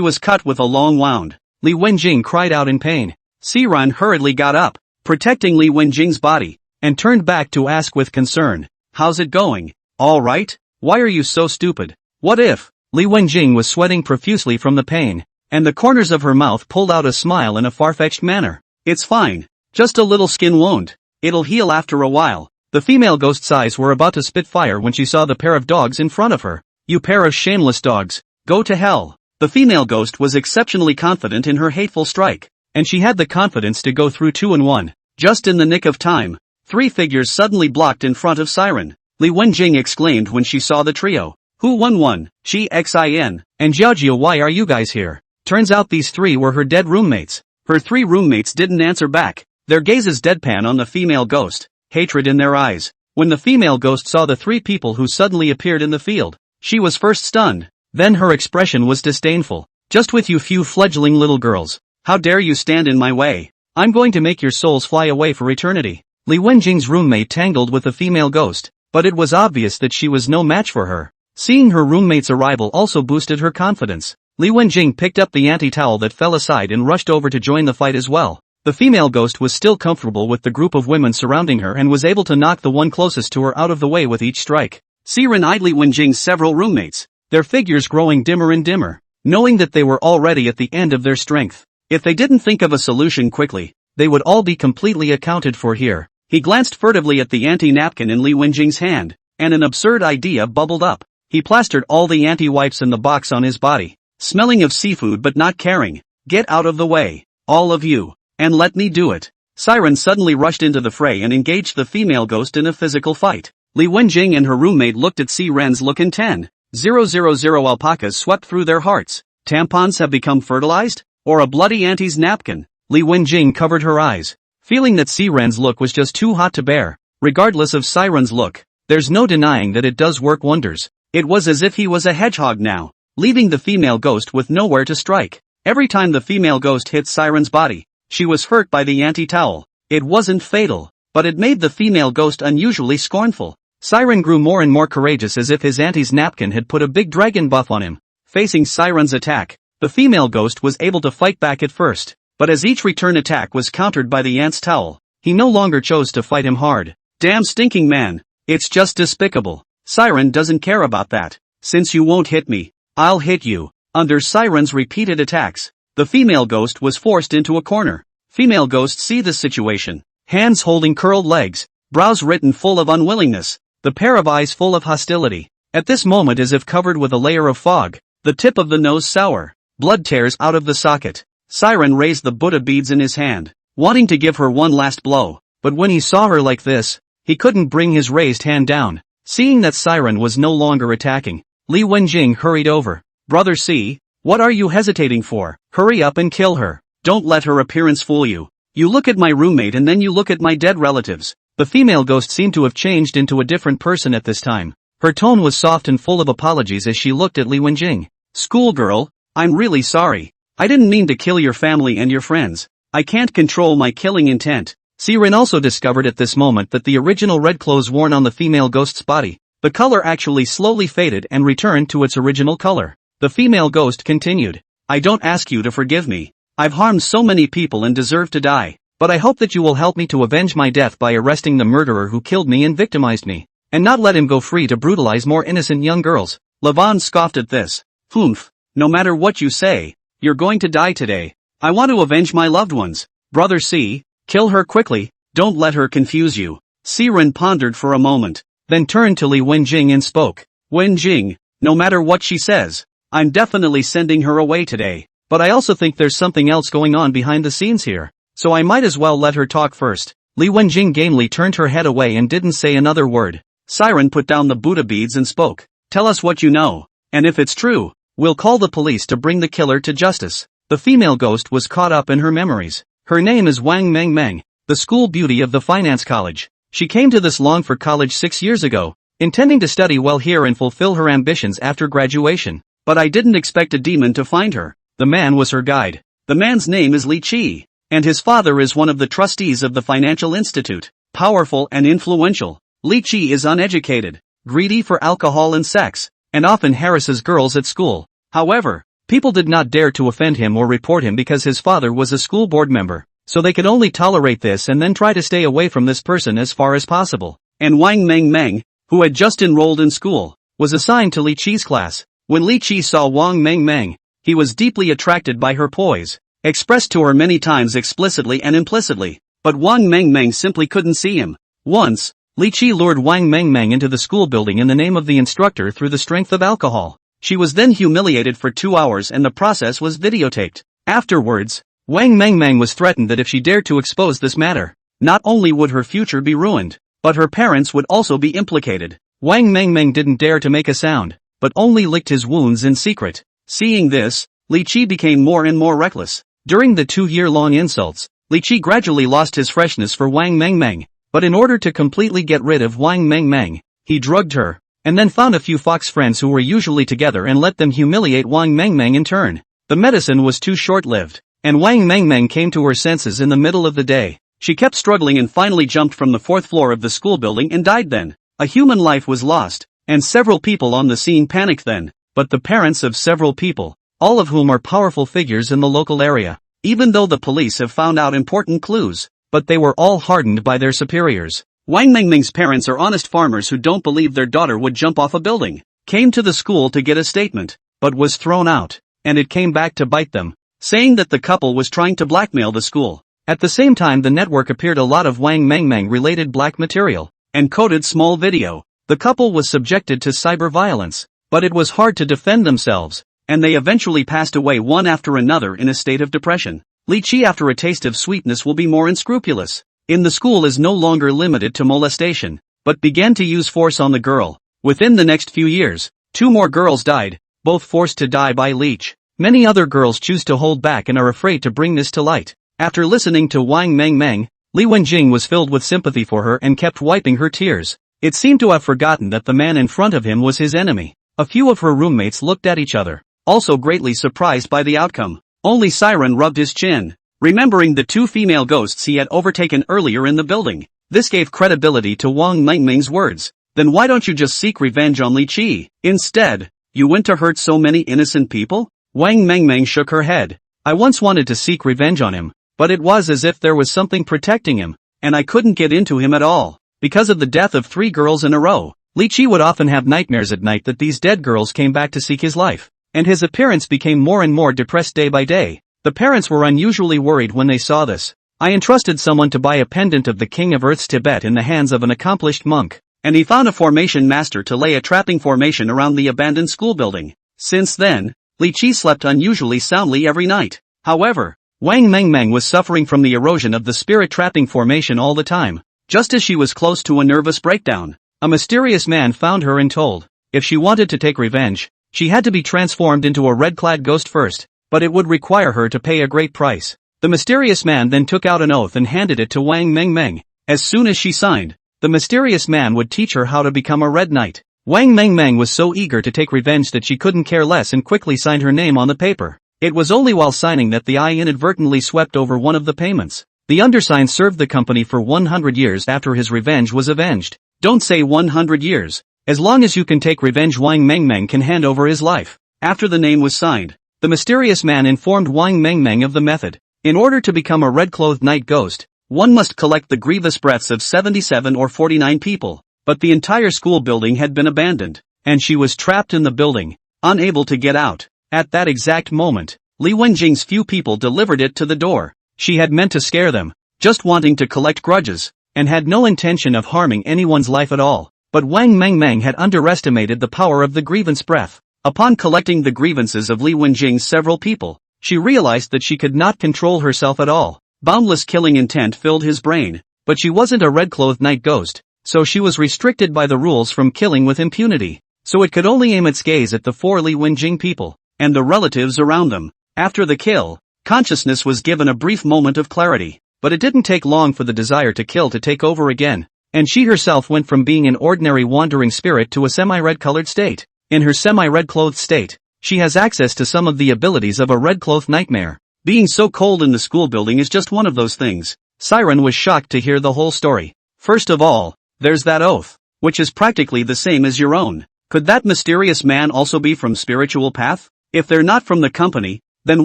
was cut with a long wound. Li Wenjing cried out in pain. Siren hurriedly got up, protecting Li Wenjing's body, and turned back to ask with concern, "How's it going? All right? Why are you so stupid? What if?" Li Wenjing was sweating profusely from the pain, and the corners of her mouth pulled out a smile in a far-fetched manner. "It's fine. Just a little skin wound. It'll heal after a while." The female ghost's eyes were about to spit fire when she saw the pair of dogs in front of her. "You pair of shameless dogs, go to hell." The female ghost was exceptionally confident in her hateful strike, and she had the confidence to go through 2 in 1. Just in the nick of time, 3 figures suddenly blocked in front of Siren. Li Wenjing exclaimed when she saw the trio. "Who won? She Xin, and Jiaojia, why are you guys here?" Turns out these 3 were her dead roommates. Her 3 roommates didn't answer back, their gazes deadpan on the female ghost, hatred in their eyes. When the female ghost saw the 3 people who suddenly appeared in the field, she was first stunned, then her expression was disdainful. "Just with you few fledgling little girls. How dare you stand in my way? I'm going to make your souls fly away for eternity." Li Wenjing's roommate tangled with the female ghost, but it was obvious that she was no match for her. Seeing her roommate's arrival also boosted her confidence. Li Wenjing picked up the anti-towel that fell aside and rushed over to join the fight as well. The female ghost was still comfortable with the group of women surrounding her and was able to knock the one closest to her out of the way with each strike. Siren eyed Li Wenjing's several roommates, their figures growing dimmer and dimmer, knowing that they were already at the end of their strength. If they didn't think of a solution quickly, they would all be completely accounted for here. He glanced furtively at the anti-napkin in Li Wenjing's hand, and an absurd idea bubbled up. He plastered all the anti-wipes in the box on his body, smelling of seafood but not caring. "Get out of the way, all of you, and let me do it." Siren suddenly rushed into the fray and engaged the female ghost in a physical fight. Li Wenjing and her roommate looked at Siren's look in 10,000 alpacas swept through their hearts. Tampons have become fertilized? Or a bloody auntie's napkin? Li Wenjing covered her eyes, feeling that Siren's look was just too hot to bear. Regardless of Siren's look, there's no denying that it does work wonders. It was as if he was a hedgehog now, leaving the female ghost with nowhere to strike. Every time the female ghost hit Siren's body, she was hurt by the anti-towel. It wasn't fatal, but it made the female ghost unusually scornful. Siren grew more and more courageous as if his auntie's napkin had put a big dragon buff on him. Facing Siren's attack, the female ghost was able to fight back at first, but as each return attack was countered by the aunt's towel, he no longer chose to fight him hard. "Damn stinking man, it's just despicable. Siren doesn't care about that. Since you won't hit me, I'll hit you." Under Siren's repeated attacks, the female ghost was forced into a corner. Female ghosts see this situation, hands holding curled legs, brows written full of unwillingness, the pair of eyes full of hostility. At this moment, as if covered with a layer of fog, the tip of the nose sour, blood tears out of the socket. Siren raised the Buddha beads in his hand, wanting to give her one last blow, but when he saw her like this, he couldn't bring his raised hand down. Seeing that Siren was no longer attacking, Li Wenjing hurried over. "Brother C, what are you hesitating for? Hurry up and kill her. Don't let her appearance fool you. You look at my roommate and then you look at my dead relatives." The female ghost seemed to have changed into a different person at this time. Her tone was soft and full of apologies as she looked at Li Wenjing. "Schoolgirl, I'm really sorry. I didn't mean to kill your family and your friends. I can't control my killing intent." Siren also discovered at this moment that the original red clothes worn on the female ghost's body, the color actually slowly faded and returned to its original color. The female ghost continued, "I don't ask you to forgive me. I've harmed so many people and deserve to die, but I hope that you will help me to avenge my death by arresting the murderer who killed me and victimized me." and not let him go free to brutalize more innocent young girls. Levon scoffed at this. Humph, no matter what you say, you're going to die today. I want to avenge my loved ones. Brother C, kill her quickly, don't let her confuse you. Siren pondered for a moment, then turned to Li Wenjing and spoke. Wenjing, no matter what she says, I'm definitely sending her away today. But I also think there's something else going on behind the scenes here, so I might as well let her talk first. Li Wenjing gamely turned her head away and didn't say another word. Siren put down the Buddha beads and spoke. Tell us what you know, and if it's true, we'll call the police to bring the killer to justice. The female ghost was caught up in her memories. Her name is Wang Meng Meng, the school beauty of the finance college. She came to this long for college 6 years ago, intending to study well here and fulfill her ambitions after graduation. But I didn't expect a demon to find her. The man was her guide. The man's name is Li Qi, and his father is one of the trustees of the financial institute. Powerful and influential, Li Qi is uneducated, greedy for alcohol and sex, and often harasses girls at school. However, people did not dare to offend him or report him because his father was a school board member, so they could only tolerate this and then try to stay away from this person as far as possible. And Wang Meng Meng, who had just enrolled in school, was assigned to Li Qi's class. When Li Qi saw Wang Meng Meng, he was deeply attracted by her poise, expressed to her many times explicitly and implicitly, but Wang Meng Meng simply couldn't see him. Once, Li Qi lured Wang Meng Meng into the school building in the name of the instructor through the strength of alcohol. She was then humiliated for 2 hours and the process was videotaped. Afterwards, Wang Meng Meng was threatened that if she dared to expose this matter, not only would her future be ruined, but her parents would also be implicated. Wang Meng Meng didn't dare to make a sound, but only licked his wounds in secret. Seeing this, Li Qi became more and more reckless. During the 2-year-long insults, Li Qi gradually lost his freshness for Wang Meng Meng, but in order to completely get rid of Wang Meng Meng, he drugged her, and then found a few fox friends who were usually together and let them humiliate Wang Meng Meng in turn. The medicine was too short-lived, and Wang Meng Meng came to her senses in the middle of the day. She kept struggling and finally jumped from the 4th floor of the school building and died then. A human life was lost, and several people on the scene panicked then, but the parents of several people, all of whom are powerful figures in the local area, even though the police have found out important clues, but they were all hardened by their superiors. Wang Mengming's parents are honest farmers who don't believe their daughter would jump off a building, came to the school to get a statement, but was thrown out, and it came back to bite them, saying that the couple was trying to blackmail the school. At the same time the network appeared a lot of Wang Mengmeng related black material, and coded small video. The couple was subjected to cyber violence, but it was hard to defend themselves, and they eventually passed away one after another in a state of depression. Li Qi after a taste of sweetness will be more unscrupulous. In the school is no longer limited to molestation, but began to use force on the girl. Within the next few years, 2 more girls died, both forced to die by leech. Many other girls choose to hold back and are afraid to bring this to light. After listening to Wang Mengmeng, Li Wenjing was filled with sympathy for her and kept wiping her tears. It seemed to have forgotten that the man in front of him was his enemy. A few of her roommates looked at each other, also greatly surprised by the outcome. Only Siren rubbed his chin, remembering the 2 female ghosts he had overtaken earlier in the building. This gave credibility to Wang Mengming's words. Then why don't you just seek revenge on Li Qi? Instead, you went to hurt so many innocent people? Wang Mengmeng shook her head. I once wanted to seek revenge on him, but it was as if there was something protecting him, and I couldn't get into him at all. Because of the death of 3 girls in a row, Li Qi would often have nightmares at night that these dead girls came back to seek his life, and his appearance became more and more depressed day by day. The parents were unusually worried when they saw this. I entrusted someone to buy a pendant of the King of Earth's Tibet in the hands of an accomplished monk, and he found a formation master to lay a trapping formation around the abandoned school building. Since then, Li Qi slept unusually soundly every night. However, Wang Mengmeng was suffering from the erosion of the spirit trapping formation all the time. Just as she was close to a nervous breakdown, a mysterious man found her and told, if she wanted to take revenge, she had to be transformed into a red-clad ghost first, but it would require her to pay a great price. The mysterious man then took out an oath and handed it to Wang Mengmeng. As soon as she signed, the mysterious man would teach her how to become a red knight. Wang Mengmeng was so eager to take revenge that she couldn't care less and quickly signed her name on the paper. It was only while signing that the eye inadvertently swept over one of the payments. The undersigned served the company for 100 years after his revenge was avenged. Don't say 100 years. As long as you can take revenge, Wang Mengmeng can hand over his life. After the name was signed, the mysterious man informed Wang Mengmeng of the method. In order to become a red-clothed night ghost, one must collect the grievous breaths of 77 or 49 people. but the entire school building had been abandoned, and she was trapped in the building, unable to get out. At that exact moment, Li Wenjing's few people delivered it to the door. She had meant to scare them, just wanting to collect grudges, and had no intention of harming anyone's life at all. But Wang Mengmeng had underestimated the power of the grievance breath. Upon collecting the grievances of Li Wenjing's several people, she realized that she could not control herself at all. Boundless killing intent filled his brain, but she wasn't a red-clothed night ghost, so she was restricted by the rules from killing with impunity. So it could only aim its gaze at the 4 Li Wenjing people, and the relatives around them. After the kill, consciousness was given a brief moment of clarity, but it didn't take long for the desire to kill to take over again, and she herself went from being an ordinary wandering spirit to a semi-red-colored state. In her semi-red-clothed state, she has access to some of the abilities of a red-clothed nightmare. Being so cold in the school building is just one of those things. Siren was shocked to hear the whole story. First of all, there's that oath, which is practically the same as your own. Could that mysterious man also be from spiritual path? If they're not from the company, then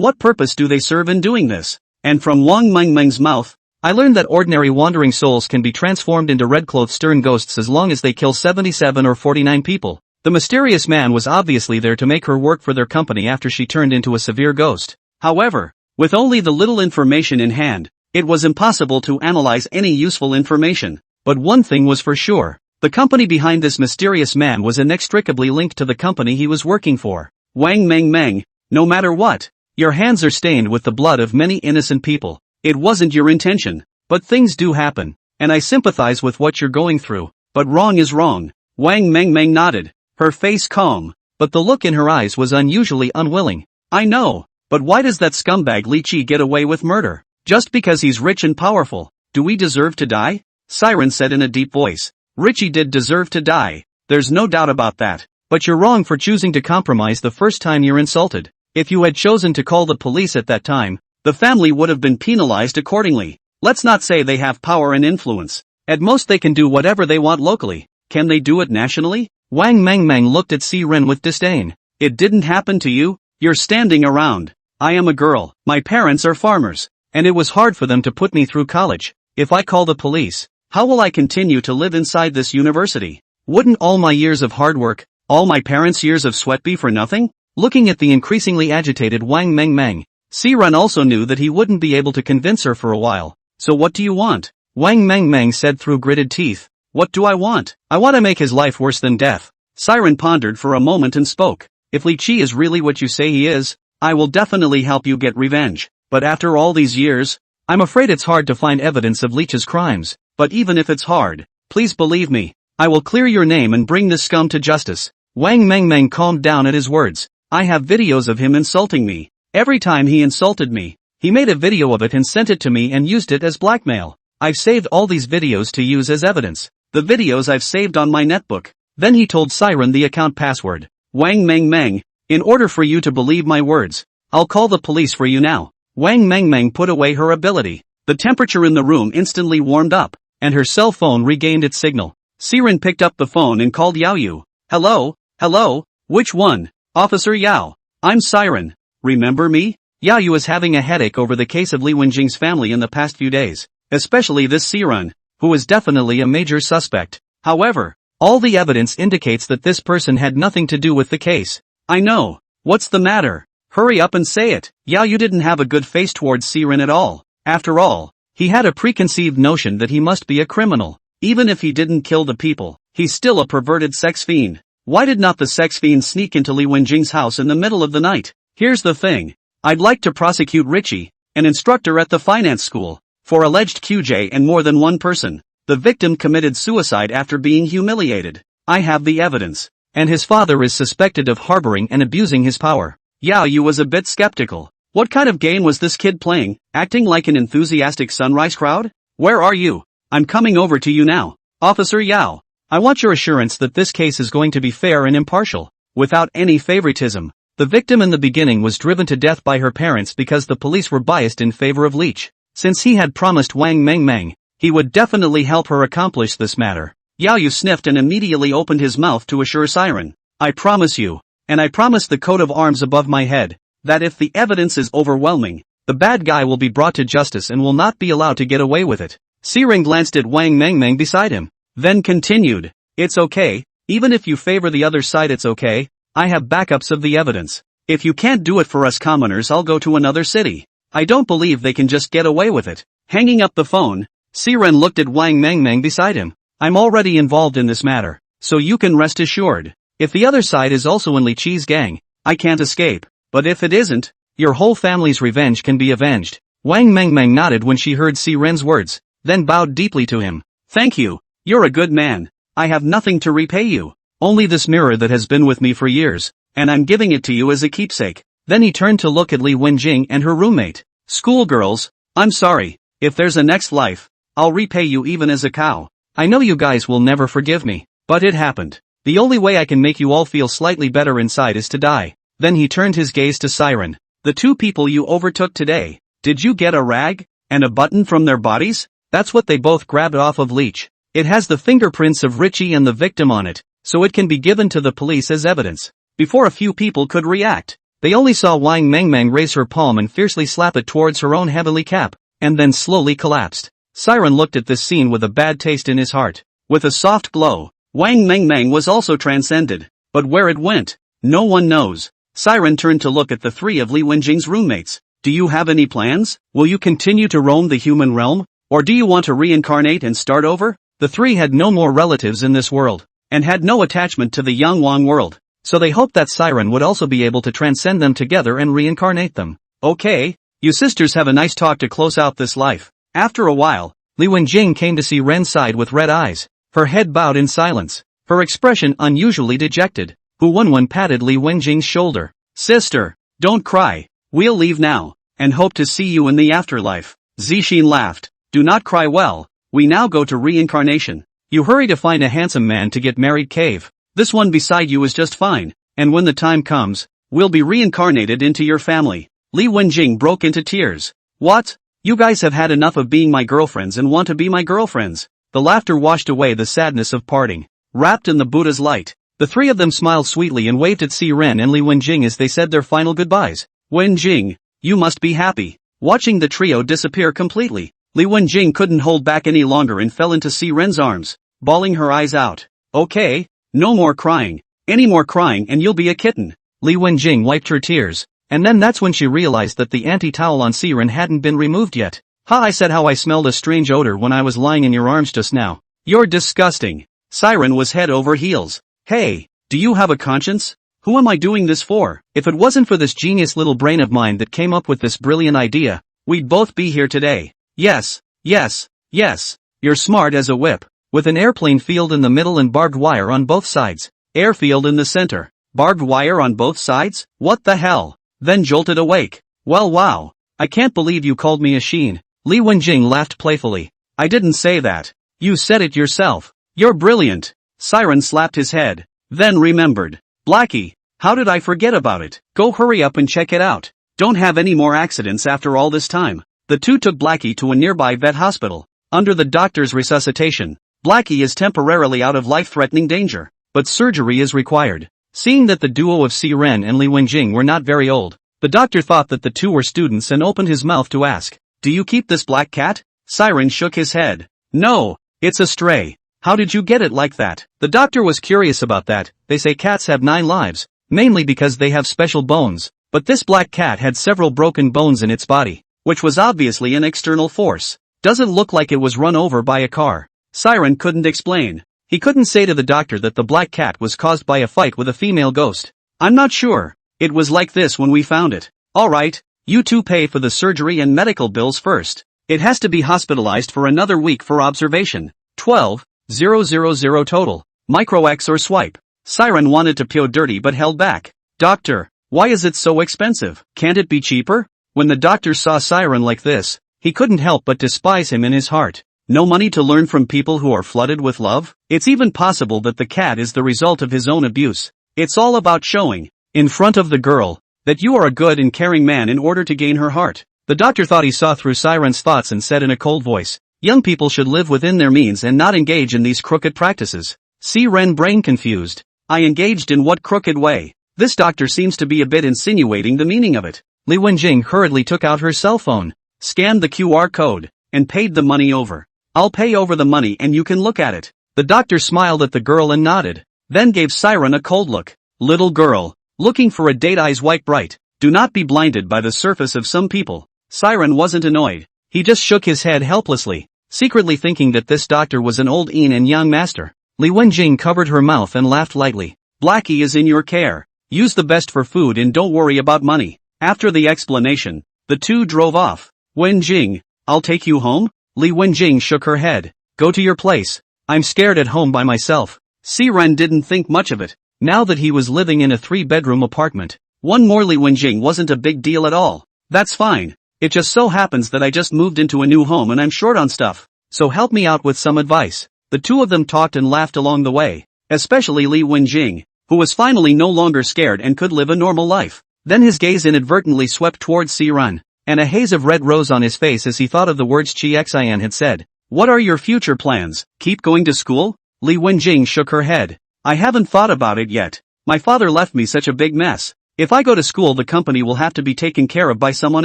what purpose do they serve in doing this? And from Wang Mengmeng's mouth, I learned that ordinary wandering souls can be transformed into red-clothed stern ghosts as long as they kill 77 or 49 people. The mysterious man was obviously there to make her work for their company after she turned into a severe ghost. However, with only the little information in hand, it was impossible to analyze any useful information. But one thing was for sure. The company behind this mysterious man was inextricably linked to the company he was working for. Wang Mengmeng, no matter what, your hands are stained with the blood of many innocent people. It wasn't your intention, but things do happen, and I sympathize with what you're going through, but wrong is wrong. Wang Mengmeng nodded, her face calm, but the look in her eyes was unusually unwilling. I know, but why does that scumbag Li Qi get away with murder? Just because he's rich and powerful, do we deserve to die? Siren said in a deep voice. Richie did deserve to die, there's no doubt about that, but you're wrong for choosing to compromise the first time you're insulted. If you had chosen to call the police at that time, the family would have been penalized accordingly. Let's not say they have power and influence. At most they can do whatever they want locally. Can they do it nationally? Wang Mengmeng looked at Siren with disdain. It didn't happen to you? You're standing around. I am a girl, my parents are farmers, and it was hard for them to put me through college. If I call the police, how will I continue to live inside this university? Wouldn't all my years of hard work, all my parents' years of sweat be for nothing? Looking at the increasingly agitated Wang Mengmeng, Siren also knew that he wouldn't be able to convince her for a while. So what do you want? Wang Mengmeng said through gritted teeth. What do I want? I want to make his life worse than death. Siren pondered for a moment and spoke. If Li Qi is really what you say he is, I will definitely help you get revenge. But after all these years, I'm afraid it's hard to find evidence of Li Qi's crimes. But even if it's hard, please believe me, I will clear your name and bring this scum to justice. Wang Mengmeng calmed down at his words. I have videos of him insulting me. Every time he insulted me, he made a video of it and sent it to me and used it as blackmail. I've saved all these videos to use as evidence. The videos I've saved on my netbook. Then he told Siren the account password. Wang Mengmeng, in order for you to believe my words, I'll call the police for you now. Wang Mengmeng put away her ability. The temperature in the room instantly warmed up, and her cell phone regained its signal. Siren picked up the phone and called Yao Yu. Hello, hello, which one? Officer Yao. I'm Siren. Remember me? Yao Yu is having a headache over the case of Li Wenjing's family in the past few days, especially this Siren, who is definitely a major suspect. However, all the evidence indicates that this person had nothing to do with the case. I know. What's the matter? Hurry up and say it. Yao Yu didn't have a good face towards Siren at all. After all, he had a preconceived notion that he must be a criminal. Even if he didn't kill the people, he's still a perverted sex fiend. Why did not the sex fiend sneak into Li Wenjing's house in the middle of the night? Here's the thing. I'd like to prosecute Richie, an instructor at the finance school, for alleged QJ and more than one person. The victim committed suicide after being humiliated. I have the evidence. And his father is suspected of harboring and abusing his power. Yao Yu was a bit skeptical. What kind of game was this kid playing, acting like an enthusiastic sunrise crowd? Where are you? I'm coming over to you now. Officer Yao, I want your assurance that this case is going to be fair and impartial, without any favoritism. The victim in the beginning was driven to death by her parents because the police were biased in favor of Leech. Since he had promised Wang Mengmeng, he would definitely help her accomplish this matter. Yao Yu sniffed and immediately opened his mouth to assure Siren. I promise you, and I promise the coat of arms above my head, that if the evidence is overwhelming, the bad guy will be brought to justice and will not be allowed to get away with it. Siren glanced at Wang Mengmeng beside him, then continued, It's okay, even if you favor the other side it's okay, I have backups of the evidence. If you can't do it for us commoners I'll go to another city. I don't believe they can just get away with it. Hanging up the phone, Siren looked at Wang Mengmeng beside him. I'm already involved in this matter, so you can rest assured. If the other side is also in Li Qi's gang, I can't escape, but if it isn't, your whole family's revenge can be avenged. Wang Mengmeng nodded when she heard Siren's words, then bowed deeply to him. Thank you, you're a good man. I have nothing to repay you. Only this mirror that has been with me for years, and I'm giving it to you as a keepsake. Then he turned to look at Li Wenjing and her roommate. Schoolgirls, I'm sorry, if there's a next life, I'll repay you even as a cow. I know you guys will never forgive me, but it happened. The only way I can make you all feel slightly better inside is to die. Then he turned his gaze to Siren. The two people you overtook today, did you get a rag and a button from their bodies? That's what they both grabbed off of Leech. It has the fingerprints of Richie and the victim on it, so it can be given to the police as evidence. Before a few people could react, they only saw Wang Mengmeng raise her palm and fiercely slap it towards her own heavily cap, and then slowly collapsed. Siren looked at this scene with a bad taste in his heart. With a soft glow, Wang Mengmeng was also transcended, but where it went, no one knows. Siren turned to look at the three of Li Wenjing's roommates. Do you have any plans? Will you continue to roam the human realm, or do you want to reincarnate and start over? The three had no more relatives in this world, and had no attachment to the Yangwang world, so they hoped that Siren would also be able to transcend them together and reincarnate them. Okay, you sisters have a nice talk to close out this life. After a while, Li Wenjing came to see Ren's side with red eyes, her head bowed in silence, her expression unusually dejected. Hu Wenwen patted Li Wenjing's shoulder. Sister, don't cry, we'll leave now, and hope to see you in the afterlife. Zixin laughed. Do not cry well, we now go to reincarnation. You hurry to find a handsome man to get married cave. This one beside you is just fine, and when the time comes, we'll be reincarnated into your family. Li Wenjing broke into tears. What? You guys have had enough of being my girlfriends and want to be my girlfriends. The laughter washed away the sadness of parting. Wrapped in the Buddha's light, the three of them smiled sweetly and waved at Siren and Li Wenjing as they said their final goodbyes. Wenjing, you must be happy. Watching the trio disappear completely, Li Wenjing couldn't hold back any longer and fell into Siren's arms, bawling her eyes out. Okay, no more crying. Any more crying and you'll be a kitten. Li Wenjing wiped her tears, and then that's when she realized that the anti-towel on Siren hadn't been removed yet. Ha, I said how I smelled a strange odor when I was lying in your arms just now. You're disgusting. Siren was head over heels. Hey, do you have a conscience? Who am I doing this for? If it wasn't for this genius little brain of mine that came up with this brilliant idea, we'd both be here today. Yes, yes, yes. You're smart as a whip. With an airplane field in the middle and barbed wire on both sides. Airfield in the center. Barbed wire on both sides? What the hell? Then jolted awake. Well, wow. I can't believe you called me a sheen. Li Wenjing laughed playfully. I didn't say that. You said it yourself. You're brilliant. Siren slapped his head. Then remembered. Blackie, how did I forget about it? Go hurry up and check it out. Don't have any more accidents after all this time. The two took Blackie to a nearby vet hospital. Under the doctor's resuscitation, Blackie is temporarily out of life-threatening danger, but surgery is required. Seeing that the duo of Siren and Li Wenjing were not very old, the doctor thought that the two were students and opened his mouth to ask, "Do you keep this black cat?" Siren shook his head. "No, it's a stray." "How did you get it like that?" The doctor was curious about that. They say cats have 9 lives, mainly because they have special bones, but this black cat had several broken bones in its body, which was obviously an external force. Doesn't look like it was run over by a car. Siren couldn't explain. He couldn't say to the doctor that the black cat was caused by a fight with a female ghost. "I'm not sure. It was like this when we found it." "Alright, you two pay for the surgery and medical bills first. It has to be hospitalized for another week for observation. 12,000 total. Micro X or swipe." Siren wanted to peel dirty but held back. "Doctor, why is it so expensive? Can't it be cheaper?" When the doctor saw Siren like this, he couldn't help but despise him in his heart. No money to learn from people who are flooded with love? It's even possible that the cat is the result of his own abuse. It's all about showing, in front of the girl, that you are a good and caring man in order to gain her heart. The doctor thought he saw through Siren's thoughts and said in a cold voice, "Young people should live within their means and not engage in these crooked practices." Siren brain confused. "I engaged in what crooked way?" This doctor seems to be a bit insinuating the meaning of it. Li Wenjing hurriedly took out her cell phone, scanned the QR code, and paid the money over. "I'll pay over the money and you can look at it." The doctor smiled at the girl and nodded, then gave Siren a cold look. Little girl, looking for a date, eyes white bright. Do not be blinded by the surface of some people. Siren wasn't annoyed. He just shook his head helplessly, secretly thinking that this doctor was an old yin and yang master. Li Wenjing covered her mouth and laughed lightly. Blackie is in your care. Use the best for food and don't worry about money. After the explanation, the two drove off. Wenjing, I'll take you home? Li Wenjing shook her head. Go to your place. I'm scared at home by myself. Siren didn't think much of it, now that he was living in a 3-bedroom apartment. One more. Li Wenjing wasn't a big deal at all. That's fine. It just so happens that I just moved into a new home and I'm short on stuff. So help me out with some advice. The two of them talked and laughed along the way, especially Li Wenjing, who was finally no longer scared and could live a normal life. Then his gaze inadvertently swept towards Siren, and a haze of red rose on his face as he thought of the words Xian had said. What are your future plans? Keep going to school? Li Wenjing shook her head. I haven't thought about it yet. My father left me such a big mess. If I go to school, the company will have to be taken care of by someone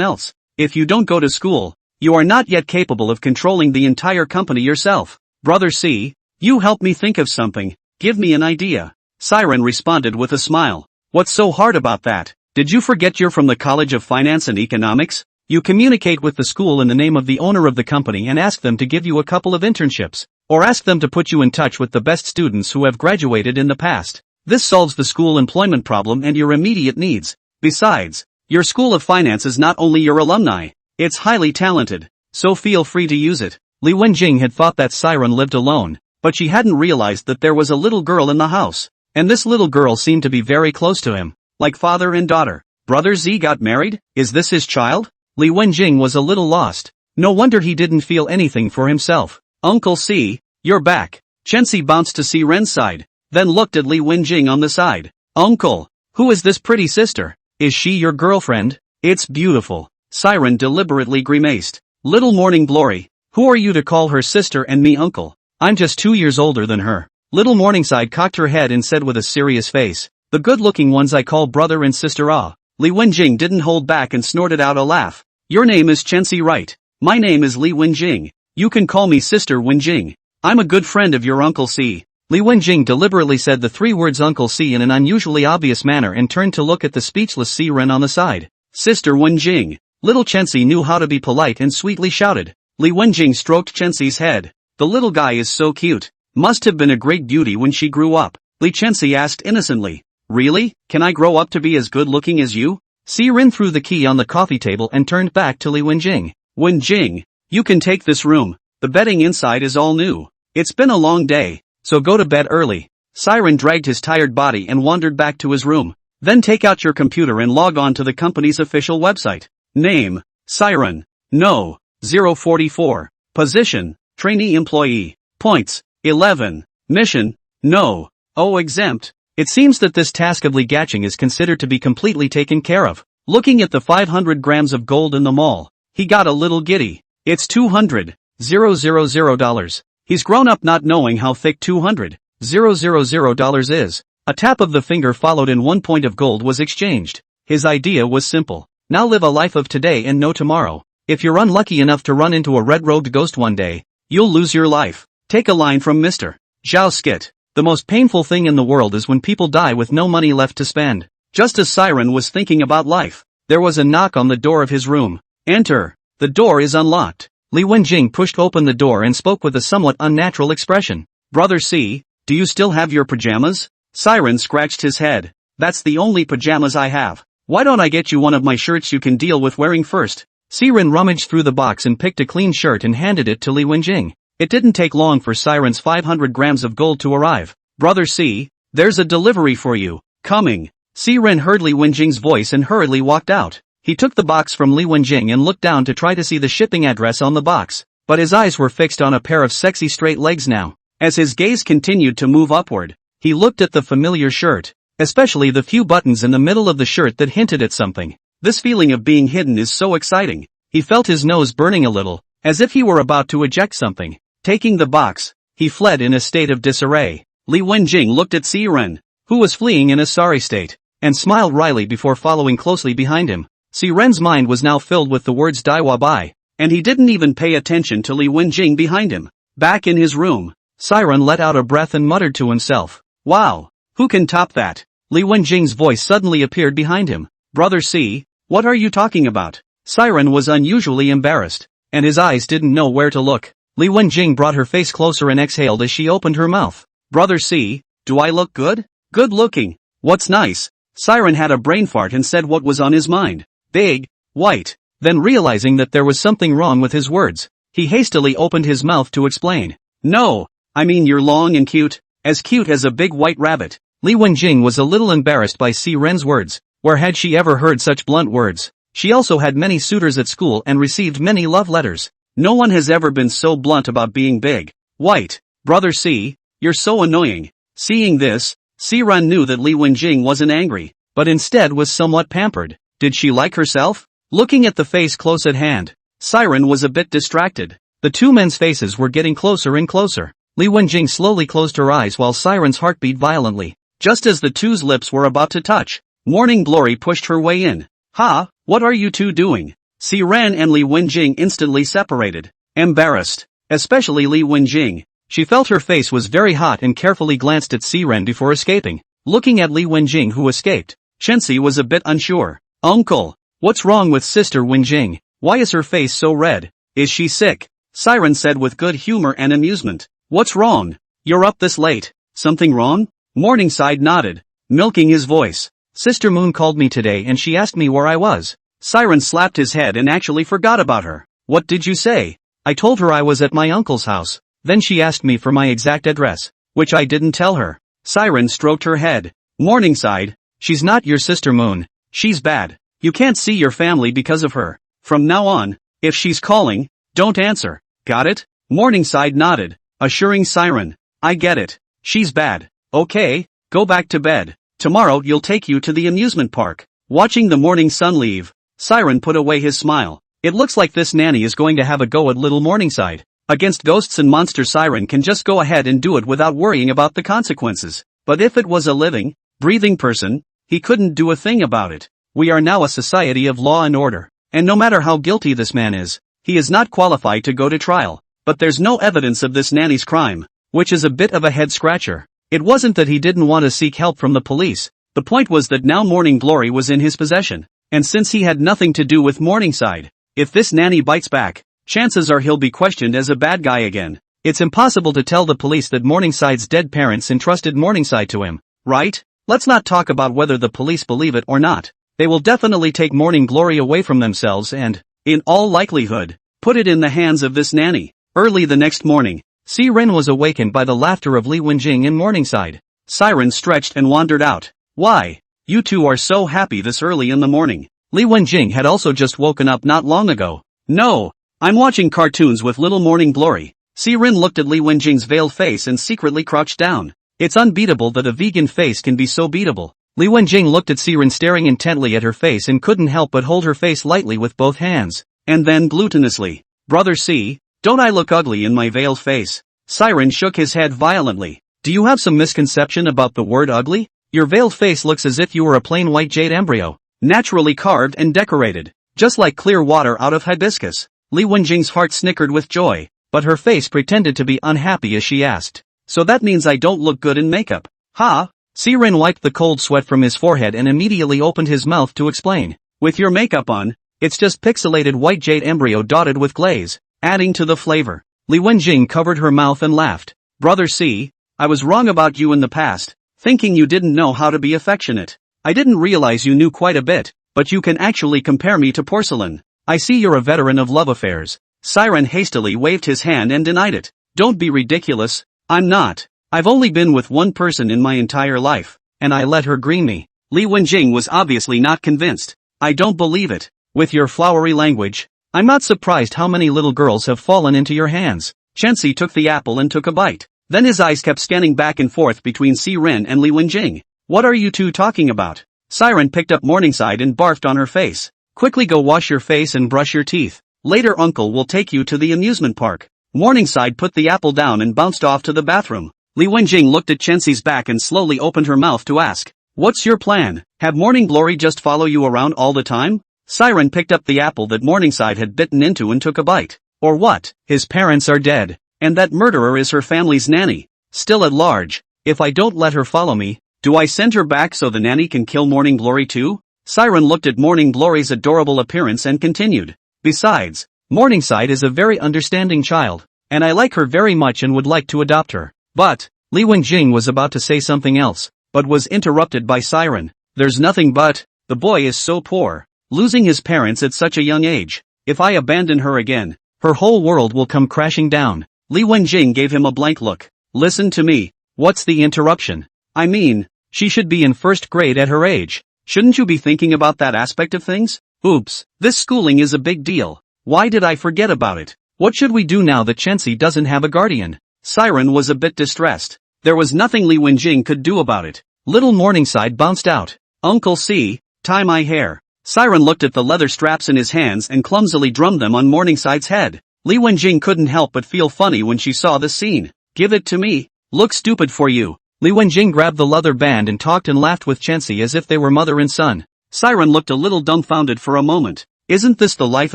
else. If you don't go to school, you are not yet capable of controlling the entire company yourself. Brother C, you help me think of something. Give me an idea. Siren responded with a smile. What's so hard about that? Did you forget you're from the College of Finance and Economics? You communicate with the school in the name of the owner of the company and ask them to give you a couple of internships, or ask them to put you in touch with the best students who have graduated in the past. This solves the school employment problem and your immediate needs. Besides, your School of Finance is not only your alumni, it's highly talented, so feel free to use it. Li Wenjing had thought that Siren lived alone, but she hadn't realized that there was a little girl in the house, and this little girl seemed to be very close to him, like father and daughter. Brother Z got married? Is this his child? Li Wenjing was a little lost. No wonder he didn't feel anything for himself. Uncle C, you're back. Chensi bounced to Siren's side, then looked at Li Wenjing on the side. Uncle, who is this pretty sister? Is she your girlfriend? It's beautiful. Siren deliberately grimaced. Little morning glory, who are you to call her sister and me uncle? I'm just 2 years older than her. Little Morningside cocked her head and said with a serious face, the good-looking ones I call brother and sister. Ah. Li Wenjing didn't hold back and snorted out a laugh. Your name is Chensi, right? My name is Li Wenjing. You can call me Sister Wenjing. I'm a good friend of your Uncle C. Li Wenjing deliberately said the 3 words Uncle C in an unusually obvious manner and turned to look at the speechless Siren on the side. Sister Wenjing. Little Chensi knew how to be polite and sweetly shouted. Li Wenjing stroked Chensi's head. The little guy is so cute. Must have been a great beauty when she grew up. Li Chensi asked innocently. Really? Can I grow up to be as good looking as you? Siren threw the key on the coffee table and turned back to Li Wenjing. Wenjing, you can take this room. The bedding inside is all new. It's been a long day, so go to bed early. Siren dragged his tired body and wandered back to his room. Then take out your computer and log on to the company's official website. Name, Siren. No, 044. Position, trainee employee. Points, 11. Mission, no. Oh, exempt. It seems that this task of legaching is considered to be completely taken care of. Looking at the 500 grams of gold in the mall, he got a little giddy. It's $200,000. He's grown up not knowing how thick $200,000 is. A tap of the finger followed and 1 point of gold was exchanged. His idea was simple. Now live a life of today and no tomorrow. If you're unlucky enough to run into a red-robed ghost one day, you'll lose your life. Take a line from Mr. Zhao Skit. The most painful thing in the world is when people die with no money left to spend. Just as Siren was thinking about life, there was a knock on the door of his room. Enter. The door is unlocked. Li Wenjing pushed open the door and spoke with a somewhat unnatural expression. Brother C, do you still have your pajamas? Siren scratched his head. That's the only pajamas I have. Why don't I get you one of my shirts you can deal with wearing first? Siren rummaged through the box and picked a clean shirt and handed it to Li Wenjing. It didn't take long for Siren's 500 grams of gold to arrive. Brother C, there's a delivery for you. Coming. Siren heard Li Wenjing's voice and hurriedly walked out. He took the box from Li Wenjing and looked down to try to see the shipping address on the box, but his eyes were fixed on a pair of sexy straight legs now. As his gaze continued to move upward, he looked at the familiar shirt, especially the few buttons in the middle of the shirt that hinted at something. This feeling of being hidden is so exciting. He felt his nose burning a little, as if he were about to eject something. Taking the box, he fled in a state of disarray. Li Wenjing looked at Siren, who was fleeing in a sorry state, and smiled wryly before following closely behind him. Siren's mind was now filled with the words Daiwa Bai, and he didn't even pay attention to Li Wenjing behind him. Back in his room, Siren let out a breath and muttered to himself. Wow! Who can top that? Li Wenjing's voice suddenly appeared behind him. Brother C, what are you talking about? Siren was unusually embarrassed, and his eyes didn't know where to look. Li Wenjing brought her face closer and exhaled as she opened her mouth. Brother C, do I look good? Good looking. What's nice? Siren had a brain fart and said what was on his mind. Big, white. Then realizing that there was something wrong with his words, he hastily opened his mouth to explain. No, I mean you're long and cute as a big white rabbit. Li Wenjing was a little embarrassed by Siren's words. Where had she ever heard such blunt words? She also had many suitors at school and received many love letters. No one has ever been so blunt about being big, white. Brother C, you're so annoying. Seeing this, Siren knew that Li Wenjing wasn't angry, but instead was somewhat pampered. Did she like herself? Looking at the face close at hand, Siren was a bit distracted. The two men's faces were getting closer and closer. Li Wenjing slowly closed her eyes while Siren's heart beat violently. Just as the two's lips were about to touch, Morning Glory pushed her way in. Ha, what are you two doing? Siren and Li Wenjing instantly separated. Embarrassed, especially Li Wenjing. She felt her face was very hot and carefully glanced at Siren before escaping. Looking at Li Wenjing who escaped, Chensi was a bit unsure. Uncle, what's wrong with Sister Wenjing? Why is her face so red? Is she sick? Siren said with good humor and amusement. What's wrong? You're up this late. Something wrong? Morningside nodded, milking his voice. Sister Moon called me today and she asked me where I was. Siren slapped his head and actually forgot about her. What did you say? I told her I was at my uncle's house. Then she asked me for my exact address, which I didn't tell her. Siren stroked her head. Morningside, she's not your Sister Moon. She's bad. You can't see your family because of her. From now on, if she's calling, don't answer. Got it? Morningside nodded, assuring Siren. I get it. She's bad. Okay, go back to bed. Tomorrow you'll take you to the amusement park. Watching the morning sun leave, Siren put away his smile. It looks like this nanny is going to have a go at little Morningside. Against ghosts and monsters, Siren can just go ahead and do it without worrying about the consequences. But if it was a living, breathing person, he couldn't do a thing about it. We are now a society of law and order. And no matter how guilty this man is, he is not qualified to go to trial. But there's no evidence of this nanny's crime, which is a bit of a head scratcher. It wasn't that he didn't want to seek help from the police. The point was that now Morning Glory was in his possession. And since he had nothing to do with Morningside, if this nanny bites back, chances are he'll be questioned as a bad guy again. It's impossible to tell the police that Morningside's dead parents entrusted Morningside to him, right? Let's not talk about whether the police believe it or not. They will definitely take Morning Glory away from themselves and, in all likelihood, put it in the hands of this nanny. Early the next morning, Siren was awakened by the laughter of Li Wenjing in Morningside. Siren stretched and wandered out. Why? You two are so happy this early in the morning. Li Wenjing had also just woken up not long ago. No, I'm watching cartoons with little Morning Glory. Siren looked at Li Wenjing's veiled face and secretly crouched down. It's unbeatable that a vegan face can be so beatable. Li Wenjing looked at Siren staring intently at her face and couldn't help but hold her face lightly with both hands. And then gluttonously. Brother C, don't I look ugly in my veiled face? Siren shook his head violently. Do you have some misconception about the word ugly? Your veiled face looks as if you were a plain white jade embryo, naturally carved and decorated, just like clear water out of hibiscus. Li Wenjing's heart snickered with joy, but her face pretended to be unhappy as she asked. So that means I don't look good in makeup? Ha? Siren wiped the cold sweat from his forehead and immediately opened his mouth to explain. With your makeup on, it's just pixelated white jade embryo dotted with glaze, adding to the flavor. Li Wenjing covered her mouth and laughed. Brother C, I was wrong about you in the past, thinking you didn't know how to be affectionate. I didn't realize you knew quite a bit, but you can actually compare me to porcelain. I see you're a veteran of love affairs. Siren hastily waved his hand and denied it. Don't be ridiculous. I'm not. I've only been with one person in my entire life, and I let her green me. Li Wenjing was obviously not convinced. I don't believe it. With your flowery language, I'm not surprised how many little girls have fallen into your hands. Chensi took the apple and took a bite. Then his eyes kept scanning back and forth between Siren and Li Wenjing. What are you two talking about? Siren picked up Morningside and barfed on her face. Quickly go wash your face and brush your teeth. Later uncle will take you to the amusement park. Morningside put the apple down and bounced off to the bathroom. Li Wenjing looked at Chensi's back and slowly opened her mouth to ask, what's your plan? Have Morning Glory just follow you around all the time? Siren picked up the apple that Morningside had bitten into and took a bite. Or what? His parents are dead. And that murderer is her family's nanny, still at large. If I don't let her follow me, do I send her back so the nanny can kill Morning Glory too? Siren looked at Morning Glory's adorable appearance and continued. Besides, Morningside is a very understanding child, and I like her very much and would like to adopt her. But, Li Wenjing was about to say something else, but was interrupted by Siren. There's nothing but, the boy is so poor, losing his parents at such a young age. If I abandon her again, her whole world will come crashing down. Li Wenjing gave him a blank look. Listen to me, what's the interruption? I mean, she should be in first grade at her age. Shouldn't you be thinking about that aspect of things? Oops, this schooling is a big deal. Why did I forget about it? What should we do now that Chensi doesn't have a guardian? Siren was a bit distressed. There was nothing Li Wenjing could do about it. Little Morningside bounced out. Uncle C, tie my hair. Siren looked at the leather straps in his hands and clumsily drummed them on Morningside's head. Li Wenjing couldn't help but feel funny when she saw the scene. Give it to me. Look stupid for you. Li Wenjing grabbed the leather band and talked and laughed with Chensi as if they were mother and son. Siren looked a little dumbfounded for a moment. Isn't this the life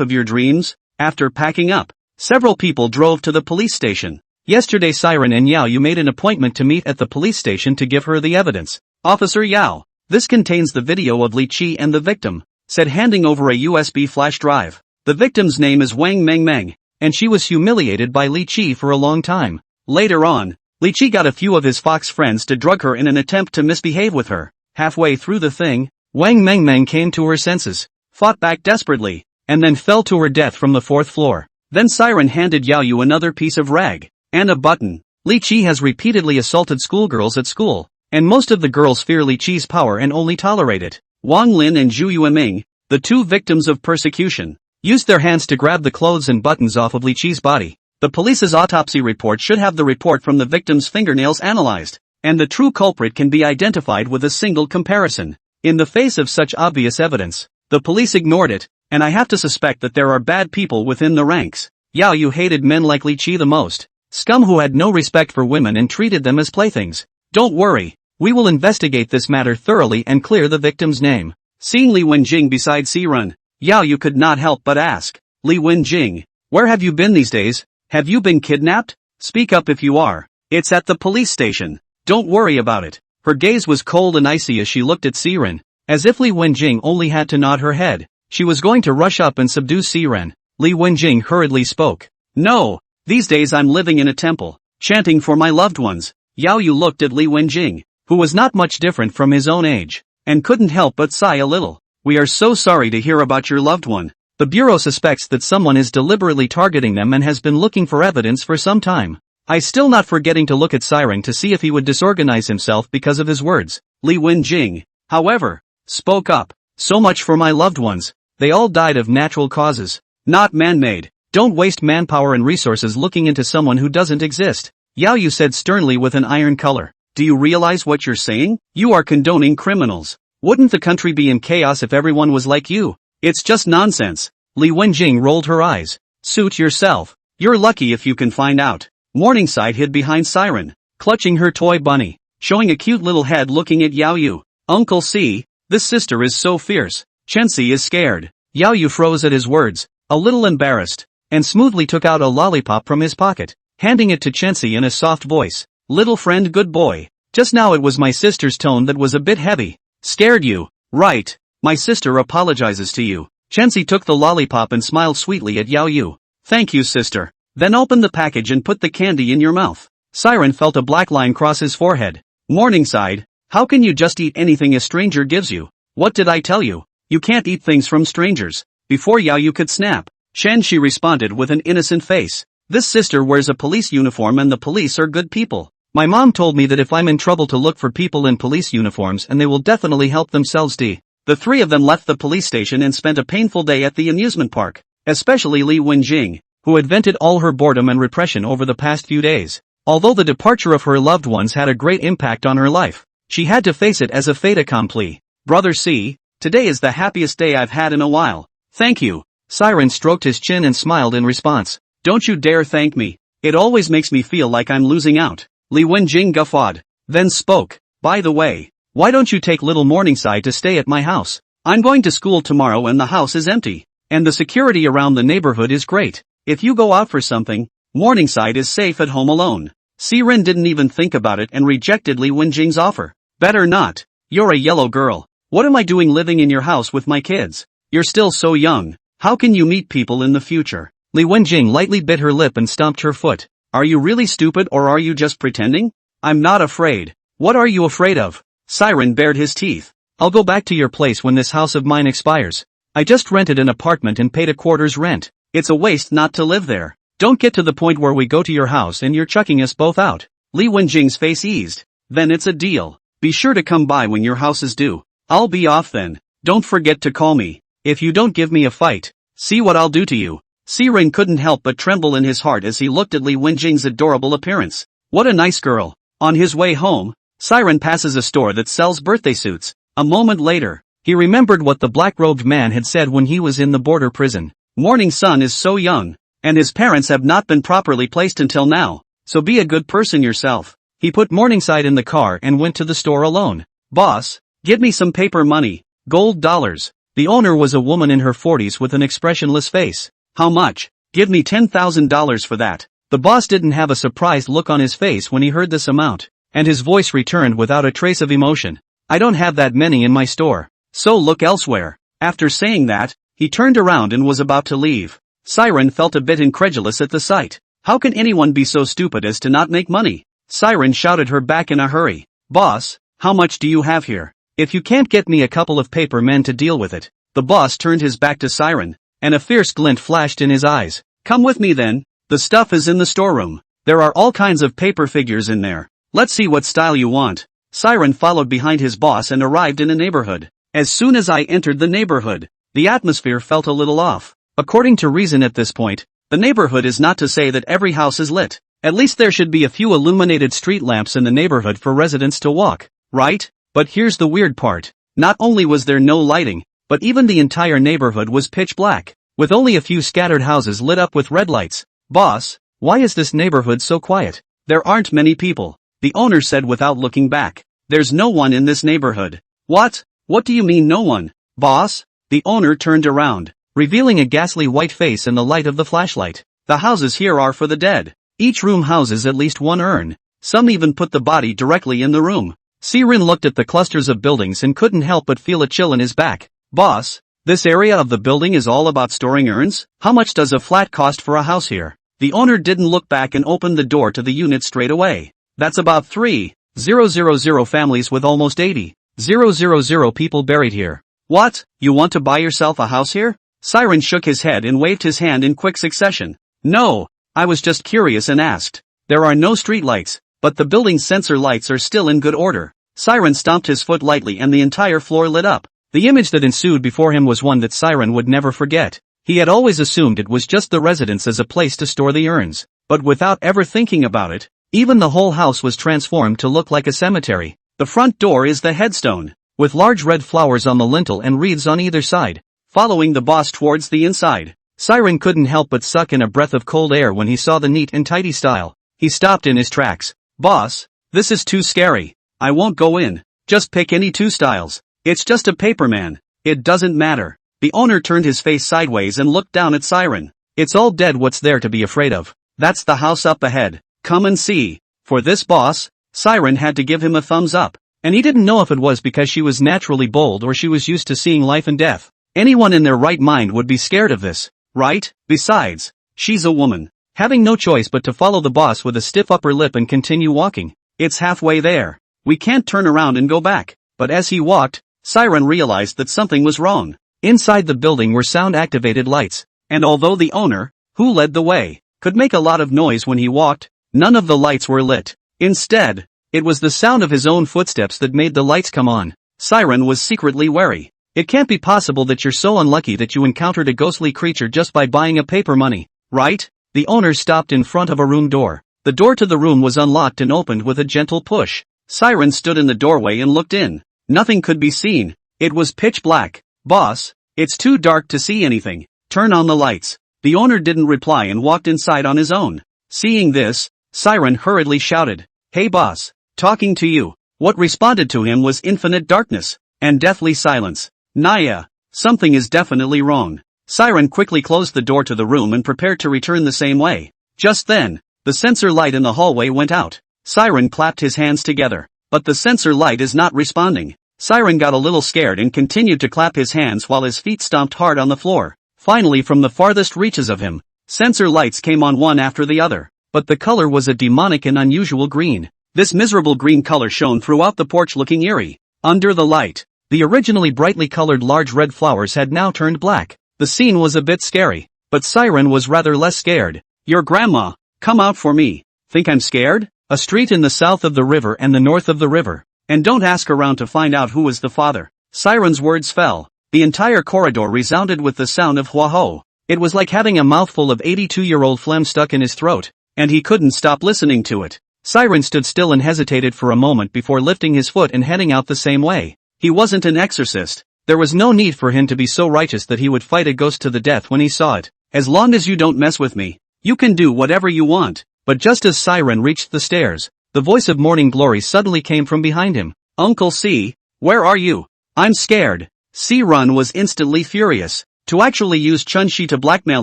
of your dreams? After packing up, several people drove to the police station. Yesterday Siren and Yao Yu made an appointment to meet at the police station to give her the evidence. Officer Yao, this contains the video of Li Qi and the victim, said handing over a USB flash drive. The victim's name is Wang Mengmeng, and she was humiliated by Li Qi for a long time. Later on, Li Qi got a few of his fox friends to drug her in an attempt to misbehave with her. Halfway through the thing, Wang Mengmeng came to her senses, fought back desperately, and then fell to her death from the 4th floor. Then Siren handed Yao Yu another piece of rag and a button. Li Qi has repeatedly assaulted schoolgirls at school, and most of the girls fear Li Qi's power and only tolerate it. Wang Lin and Zhu Yueming, the two victims of persecution, used their hands to grab the clothes and buttons off of Li Qi's body. The police's autopsy report should have the report from the victim's fingernails analyzed, and the true culprit can be identified with a single comparison. In the face of such obvious evidence, the police ignored it, and I have to suspect that there are bad people within the ranks. Yao Yu hated men like Li Qi the most, scum who had no respect for women and treated them as playthings. Don't worry, we will investigate this matter thoroughly and clear the victim's name. Seeing Li Wenjing beside Siren, Yao Yu could not help but ask, Li Wenjing, where have you been these days? Have you been kidnapped? Speak up if you are. It's at the police station. Don't worry about it. Her gaze was cold and icy as she looked at Siren, as if Li Wenjing only had to nod her head. She was going to rush up and subdue Siren. Li Wenjing hurriedly spoke. No, these days I'm living in a temple, chanting for my loved ones. Yao Yu looked at Li Wenjing, who was not much different from his own age, and couldn't help but sigh a little. We are so sorry to hear about your loved one. The Bureau suspects that someone is deliberately targeting them and has been looking for evidence for some time. I still not forgetting to look at Siren to see if he would disorganize himself because of his words. Li Wenjing, however, spoke up. So much for my loved ones. They all died of natural causes, not man-made. Don't waste manpower and resources looking into someone who doesn't exist. Yao Yu said sternly with an iron color. Do you realize what you're saying? You are condoning criminals. Wouldn't the country be in chaos if everyone was like you? It's just nonsense. Li Wenjing rolled her eyes. Suit yourself. You're lucky if you can find out. Morningside hid behind Siren, clutching her toy bunny, showing a cute little head looking at Yao Yu. Uncle C, this sister is so fierce. Chensi is scared. Yao Yu froze at his words, a little embarrassed, and smoothly took out a lollipop from his pocket, handing it to Chensi in a soft voice. Little friend, good boy. Just now it was my sister's tone that was a bit heavy. Scared you, right? My sister apologizes to you. Chensi took the lollipop and smiled sweetly at Yao Yu. Thank you, sister. Then open the package and put the candy in your mouth. Siren felt a black line cross his forehead. Morningside, how can you just eat anything a stranger gives you? What did I tell you? You can't eat things from strangers. Before Yao Yu could snap, she responded with an innocent face. This sister wears a police uniform and the police are good people. My mom told me that if I'm in trouble to look for people in police uniforms and they will definitely help themselves. The three of them left the police station and spent a painful day at the amusement park, especially Li Wenjing, who had vented all her boredom and repression over the past few days. Although the departure of her loved ones had a great impact on her life, she had to face it as a fait accompli. Brother C, today is the happiest day I've had in a while. Thank you. Siren stroked his chin and smiled in response. Don't you dare thank me. It always makes me feel like I'm losing out. Li Wenjing guffawed, then spoke. By the way, why don't you take little Morningside to stay at my house? I'm going to school tomorrow and the house is empty, and the security around the neighborhood is great. If you go out for something, Morningside is safe at home alone. Siren didn't even think about it and rejected Li Wenjing's offer. Better not. You're a yellow girl. What am I doing living in your house with my kids? You're still so young. How can you meet people in the future? Li Wenjing lightly bit her lip and stomped her foot. Are you really stupid or are you just pretending? I'm not afraid. What are you afraid of? Siren bared his teeth. I'll go back to your place when this house of mine expires. I just rented an apartment and paid a quarter's rent. It's a waste not to live there. Don't get to the point where we go to your house and you're chucking us both out. Li Wenjing's face eased. Then it's a deal. Be sure to come by when your house is due. I'll be off then. Don't forget to call me. If you don't give me a fight, see what I'll do to you. Siren couldn't help but tremble in his heart as he looked at Li Wenjing's adorable appearance. What a nice girl. On his way home, Siren passes a store that sells birthday suits. A moment later, he remembered what the black-robed man had said when he was in the border prison. Morning Sun is so young, and his parents have not been properly placed until now, so be a good person yourself. He put Morningside in the car and went to the store alone. Boss, give me some paper money, gold dollars. The owner was a woman in her 40s with an expressionless face. How much? Give me $10,000 for that. The boss didn't have a surprised look on his face when he heard this amount, and his voice returned without a trace of emotion. I don't have that many in my store, so look elsewhere. After saying that, he turned around and was about to leave. Siren felt a bit incredulous at the sight. How can anyone be so stupid as to not make money? Siren shouted her back in a hurry. Boss, how much do you have here? If you can't get me a couple of paper men to deal with it. The boss turned his back to Siren, and a fierce glint flashed in his eyes. Come with me then. The stuff is in the storeroom. There are all kinds of paper figures in there. Let's see what style you want. Siren followed behind his boss and arrived in a neighborhood. As soon as I entered the neighborhood, the atmosphere felt a little off. According to reason at this point, the neighborhood is not to say that every house is lit. At least there should be a few illuminated street lamps in the neighborhood for residents to walk, right? But here's the weird part. Not only was there no lighting, but even the entire neighborhood was pitch black, with only a few scattered houses lit up with red lights. Boss, why is this neighborhood so quiet? There aren't many people, the owner said without looking back. There's no one in this neighborhood. What? What do you mean no one? Boss? The owner turned around, revealing a ghastly white face in the light of the flashlight. The houses here are for the dead. Each room houses at least one urn. Some even put the body directly in the room. Siren looked at the clusters of buildings and couldn't help but feel a chill in his back. Boss, this area of the building is all about storing urns? How much does a flat cost for a house here? The owner didn't look back and opened the door to the unit straight away. That's about 3,000 families with almost 80,000 people buried here. What? You want to buy yourself a house here? Siren shook his head and waved his hand in quick succession. No, I was just curious and asked. There are no streetlights, but the building's sensor lights are still in good order. Siren stomped his foot lightly and the entire floor lit up. The image that ensued before him was one that Siren would never forget. He had always assumed it was just the residence as a place to store the urns, but without ever thinking about it, even the whole house was transformed to look like a cemetery. The front door is the headstone, with large red flowers on the lintel and wreaths on either side, following the boss towards the inside. Siren couldn't help but suck in a breath of cold air when he saw the neat and tidy style. He stopped in his tracks. Boss, this is too scary. I won't go in. Just pick any two styles. It's just a paperman. It doesn't matter. The owner turned his face sideways and looked down at Siren. It's all dead, what's there to be afraid of? That's the house up ahead. Come and see. For this boss, Siren had to give him a thumbs up. And he didn't know if it was because she was naturally bold or she was used to seeing life and death. Anyone in their right mind would be scared of this, right? Besides, she's a woman, having no choice but to follow the boss with a stiff upper lip and continue walking. It's halfway there. We can't turn around and go back. But as he walked, Siren realized that something was wrong. Inside the building were sound-activated lights, and although the owner, who led the way, could make a lot of noise when he walked, none of the lights were lit. Instead, it was the sound of his own footsteps that made the lights come on. Siren was secretly wary. It can't be possible that you're so unlucky that you encountered a ghostly creature just by buying a paper money, right? The owner stopped in front of a room door. The door to the room was unlocked and opened with a gentle push. Siren stood in the doorway and looked in. Nothing could be seen. It was pitch black. Boss, it's too dark to see anything. Turn on the lights. The owner didn't reply and walked inside on his own. Seeing this, Siren hurriedly shouted, "Hey boss, talking to you." What responded to him was infinite darkness and deathly silence. Naya, something is definitely wrong. Siren quickly closed the door to the room and prepared to return the same way. Just then, the sensor light in the hallway went out. Siren clapped his hands together. But the sensor light is not responding. Siren got a little scared and continued to clap his hands while his feet stomped hard on the floor. Finally, from the farthest reaches of him, sensor lights came on one after the other. But the color was a demonic and unusual green. This miserable green color shone throughout the porch, looking eerie. Under the light, the originally brightly colored large red flowers had now turned black. The scene was a bit scary, but Siren was rather less scared. Your grandma, come out for me. Think I'm scared? A street in the south of the river and the north of the river. And don't ask around to find out who was the father. Siren's words fell. The entire corridor resounded with the sound of hua-ho. It was like having a mouthful of 82-year-old phlegm stuck in his throat, and he couldn't stop listening to it. Siren stood still and hesitated for a moment before lifting his foot and heading out the same way. He wasn't an exorcist. There was no need for him to be so righteous that he would fight a ghost to the death when he saw it. As long as you don't mess with me, you can do whatever you want. But just as Siren reached the stairs, the voice of Morning Glory suddenly came from behind him. Uncle C, where are you? I'm scared. C-Run was instantly furious. To actually use Chun-Shi to blackmail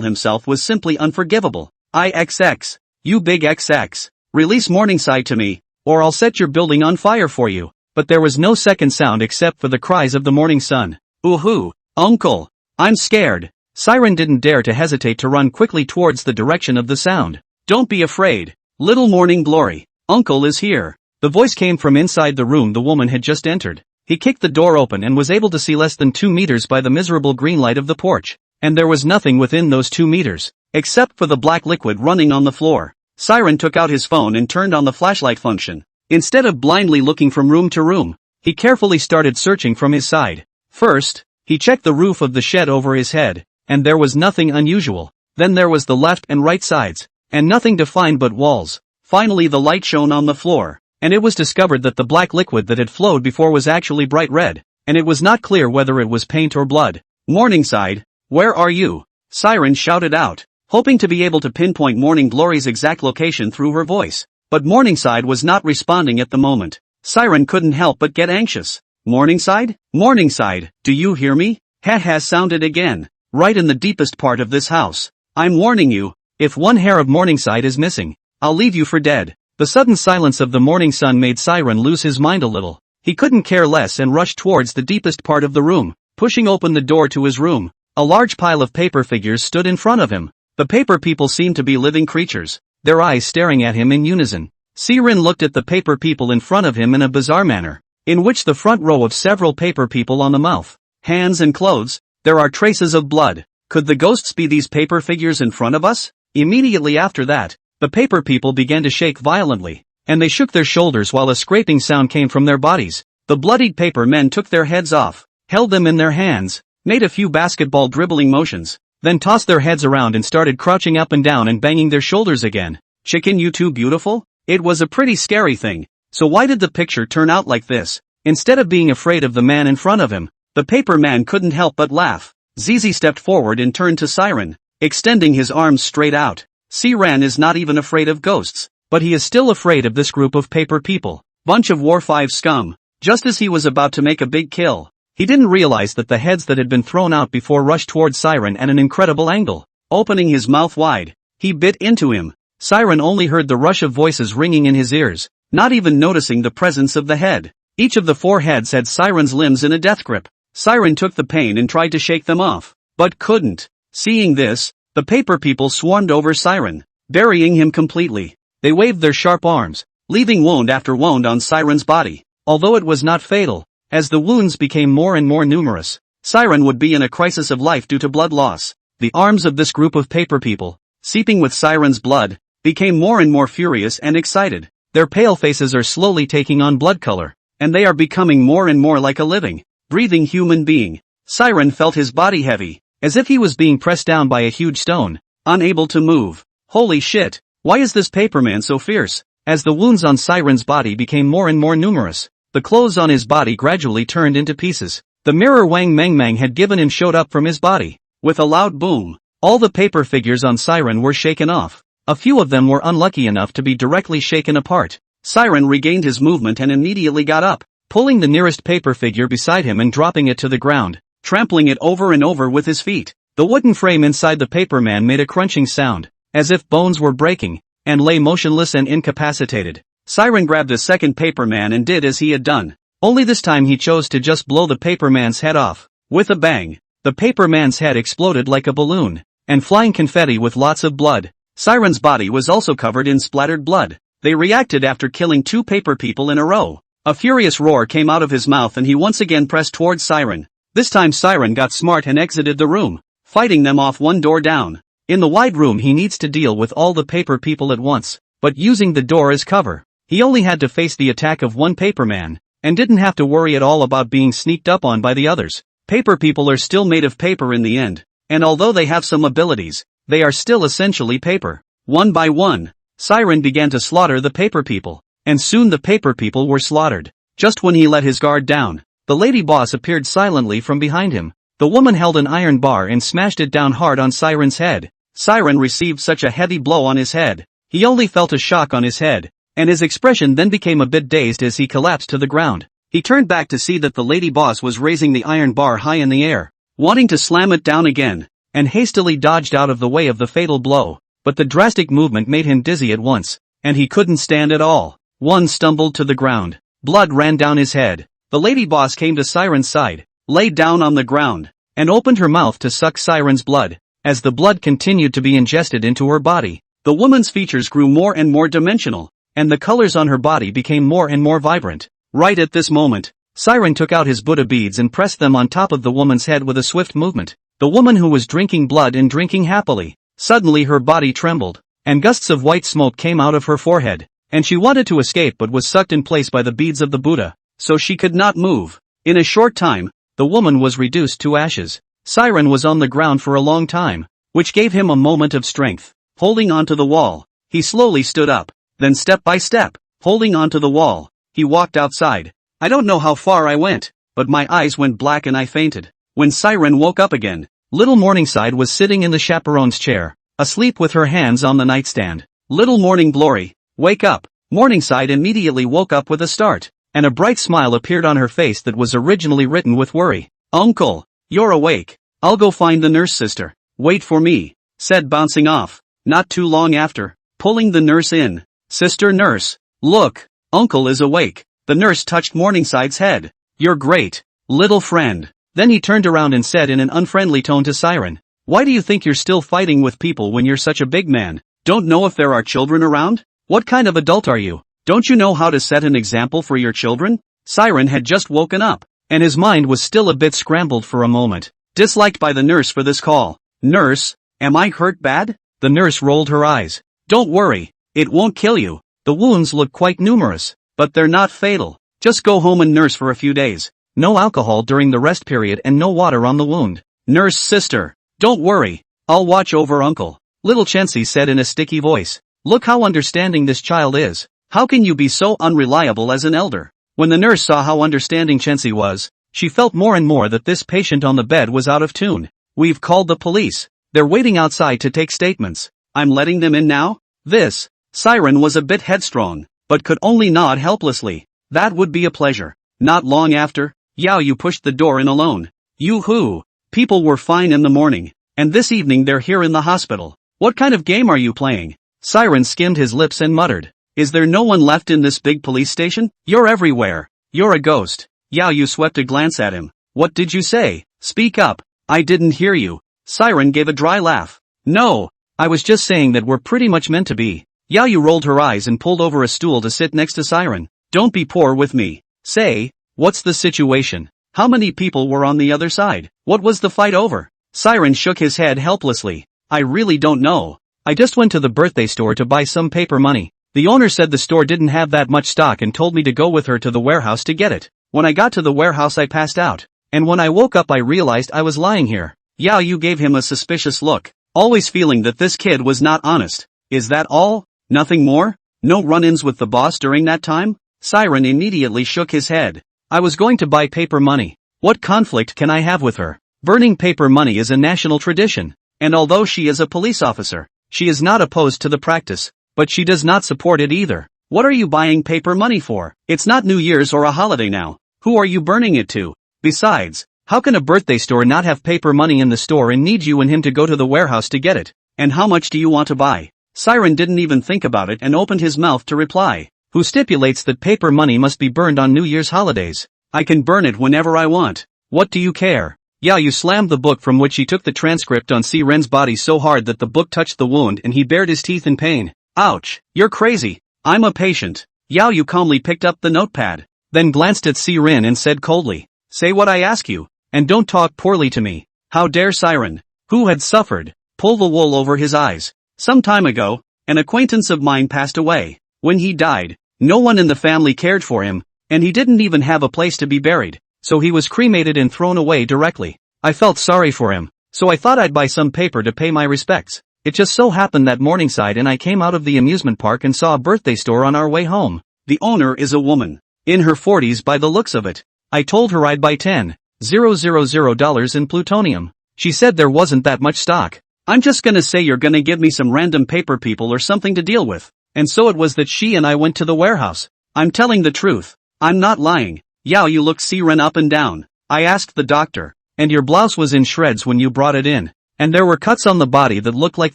himself was simply unforgivable. IXX. You big XX. Release Morningside to me, or I'll set your building on fire for you. But there was no second sound except for the cries of the morning sun. Ooh-hoo, Uncle, I'm scared. Siren didn't dare to hesitate to run quickly towards the direction of the sound. Don't be afraid, little Morning Glory. Uncle is here. The voice came from inside the room the woman had just entered. He kicked the door open and was able to see less than 2 meters by the miserable green light of the porch. And there was nothing within those 2 meters, except for the black liquid running on the floor. Siren took out his phone and turned on the flashlight function. Instead of blindly looking from room to room, he carefully started searching from his side. First, he checked the roof of the shed over his head, and there was nothing unusual. Then there was the left and right sides, and nothing to find but walls. Finally the light shone on the floor, and it was discovered that the black liquid that had flowed before was actually bright red, and it was not clear whether it was paint or blood. Morningside, where are you? Siren shouted out, hoping to be able to pinpoint Morning Glory's exact location through her voice. But Morningside was not responding at the moment. Siren couldn't help but get anxious. Morningside? Morningside, do you hear me? Has sounded again, right in the deepest part of this house. I'm warning you, if one hair of Morningside is missing, I'll leave you for dead. The sudden silence of the morning sun made Siren lose his mind a little. He couldn't care less and rushed towards the deepest part of the room, pushing open the door to his room. A large pile of paper figures stood in front of him. The paper people seemed to be living creatures, their eyes staring at him in unison. Siren looked at the paper people in front of him in a bizarre manner, in which the front row of several paper people on the mouth, hands and clothes, there are traces of blood. Could the ghosts be these paper figures in front of us? Immediately after that, the paper people began to shake violently, and they shook their shoulders while a scraping sound came from their bodies. The bloodied paper men took their heads off, held them in their hands, made a few basketball dribbling motions, then tossed their heads around and started crouching up and down and banging their shoulders again. Chicken, you too beautiful? It was a pretty scary thing. So why did the picture turn out like this? Instead of being afraid of the man in front of him, the paper man couldn't help but laugh. Zizi stepped forward and turned to Siren, extending his arms straight out. Siren is not even afraid of ghosts, but he is still afraid of this group of paper people. Bunch of War 5 scum. Just as he was about to make a big kill, he didn't realize that the heads that had been thrown out before rushed towards Siren at an incredible angle. Opening his mouth wide, he bit into him. Siren only heard the rush of voices ringing in his ears, not even noticing the presence of the head. Each of the 4 heads had Siren's limbs in a death grip. Siren took the pain and tried to shake them off, but couldn't. Seeing this, the paper people swarmed over Siren, burying him completely. They waved their sharp arms, leaving wound after wound on Siren's body. Although it was not fatal, as the wounds became more and more numerous, Siren would be in a crisis of life due to blood loss. The arms of this group of paper people, seeping with Siren's blood, became more and more furious and excited. Their pale faces are slowly taking on blood color, and they are becoming more and more like a living, breathing human being. Siren felt his body heavy, as if he was being pressed down by a huge stone, unable to move. Holy shit, why is this paperman so fierce? As the wounds on Siren's body became more and more numerous, the clothes on his body gradually turned into pieces. The mirror Wang Mengmang had given him showed up from his body. With a loud boom, all the paper figures on Siren were shaken off. A few of them were unlucky enough to be directly shaken apart. Siren regained his movement and immediately got up, pulling the nearest paper figure beside him and dropping it to the ground, trampling it over and over with his feet. The wooden frame inside the paper man made a crunching sound. as if bones were breaking, and lay motionless and incapacitated. Siren grabbed a second paperman and did as he had done. Only this time he chose to just blow the paperman's head off. With a bang, the paperman's head exploded like a balloon, and flying confetti with lots of blood. Siren's body was also covered in splattered blood. They reacted after killing 2 paper people in a row. A furious roar came out of his mouth and he once again pressed towards Siren. This time Siren got smart and exited the room, fighting them off one door down. In the wide room he needs to deal with all the paper people at once, but using the door as cover. He only had to face the attack of one paperman, and didn't have to worry at all about being sneaked up on by the others. Paper people are still made of paper in the end, and although they have some abilities, they are still essentially paper. One by one, Siren began to slaughter the paper people, and soon the paper people were slaughtered. Just when he let his guard down, the lady boss appeared silently from behind him. The woman held an iron bar and smashed it down hard on Siren's head. Siren received such a heavy blow on his head, he only felt a shock on his head, and his expression then became a bit dazed as he collapsed to the ground. He turned back to see that the lady boss was raising the iron bar high in the air, wanting to slam it down again, and hastily dodged out of the way of the fatal blow, but the drastic movement made him dizzy at once, and he couldn't stand at all. One stumbled to the ground. Blood ran down his head. The lady boss came to Siren's side, laid down on the ground, and opened her mouth to suck Siren's blood. As the blood continued to be ingested into her body, the woman's features grew more and more dimensional, and the colors on her body became more and more vibrant. Right at this moment, Siren took out his Buddha beads and pressed them on top of the woman's head with a swift movement. The woman who was drinking blood and drinking happily, suddenly her body trembled, and gusts of white smoke came out of her forehead, and she wanted to escape but was sucked in place by the beads of the Buddha, so she could not move. In a short time, the woman was reduced to ashes. Siren was on the ground for a long time, which gave him a moment of strength. Holding onto the wall, he slowly stood up. Then step by step, holding onto the wall, he walked outside. I don't know how far I went, but my eyes went black and I fainted. When Siren woke up again, little Morningside was sitting in the chaperone's chair, asleep with her hands on the nightstand. Little Morning Glory, wake up. Morningside immediately woke up with a start, and a bright smile appeared on her face that was originally written with worry. Uncle, you're awake. I'll go find the nurse sister. Wait for me, said bouncing off. Not too long after, pulling the nurse in. Sister nurse, look, Uncle is awake. The nurse touched Morningside's head. You're great, little friend. Then he turned around and said in an unfriendly tone to Siren, why do you think you're still fighting with people when you're such a big man? Don't know if there are children around? What kind of adult are you? Don't you know how to set an example for your children? Siren had just woken up, and his mind was still a bit scrambled for a moment. Disliked by the nurse for this call. Nurse, am I hurt bad? The nurse rolled her eyes. Don't worry. It won't kill you. The wounds look quite numerous, but they're not fatal. Just go home and nurse for a few days. No alcohol during the rest period and no water on the wound. Nurse sister, don't worry. I'll watch over Uncle. Little Chensi said in a sticky voice. Look how understanding this child is. How can you be so unreliable as an elder? When the nurse saw how understanding Chensi was, she felt more and more that this patient on the bed was out of tune. We've called the police. They're waiting outside to take statements. I'm letting them in now? This. Siren was a bit headstrong, but could only nod helplessly. That would be a pleasure. Not long after, Yao Yu pushed the door in alone. Yoo-hoo! People were fine in the morning, and this evening they're here in the hospital. What kind of game are you playing? Siren skimmed his lips and muttered. Is there no one left in this big police station? You're everywhere. You're a ghost. Yao Yu swept a glance at him. What did you say? Speak up. I didn't hear you. Siren gave a dry laugh. No, I was just saying that we're pretty much meant to be. Yao Yu rolled her eyes and pulled over a stool to sit next to Siren. Don't be poor with me. Say, what's the situation? How many people were on the other side? What was the fight over? Siren shook his head helplessly. I really don't know. I just went to the birthday store to buy some paper money. The owner said the store didn't have that much stock and told me to go with her to the warehouse to get it. When I got to the warehouse I passed out. And when I woke up I realized I was lying here. Yao Yu gave him a suspicious look, always feeling that this kid was not honest. Is that all? Nothing more? No run-ins with the boss during that time? Siren immediately shook his head. I was going to buy paper money. What conflict can I have with her? Burning paper money is a national tradition, and although she is a police officer, she is not opposed to the practice, but she does not support it either. What are you buying paper money for? It's not New Year's or a holiday now. Who are you burning it to? Besides, how can a birthday store not have paper money in the store and need you and him to go to the warehouse to get it? And how much do you want to buy? Siren didn't even think about it and opened his mouth to reply. Who stipulates that paper money must be burned on New Year's holidays? I can burn it whenever I want. What do you care? Yao Yu slammed the book from which he took the transcript on Siren's body so hard that the book touched the wound and he bared his teeth in pain. Ouch, you're crazy. I'm a patient. Yao Yu calmly picked up the notepad, then glanced at Siren and said coldly, say what I ask you, and don't talk poorly to me. How dare Siren, who had suffered, pull the wool over his eyes. Some time ago, an acquaintance of mine passed away. When he died, no one in the family cared for him, and he didn't even have a place to be buried, so he was cremated and thrown away directly. I felt sorry for him, so I thought I'd buy some paper to pay my respects. It just so happened that Morningside and I came out of the amusement park and saw a birthday store on our way home. The owner is a woman, in her 40s by the looks of it. I told her I'd buy $10,000 in plutonium. She said there wasn't that much stock. I'm just gonna say you're gonna give me some random paper people or something to deal with. And so it was that she and I went to the warehouse. I'm telling the truth. I'm not lying. Yao Yu looked Siren up and down. I asked the doctor, and your blouse was in shreds when you brought it in. And there were cuts on the body that looked like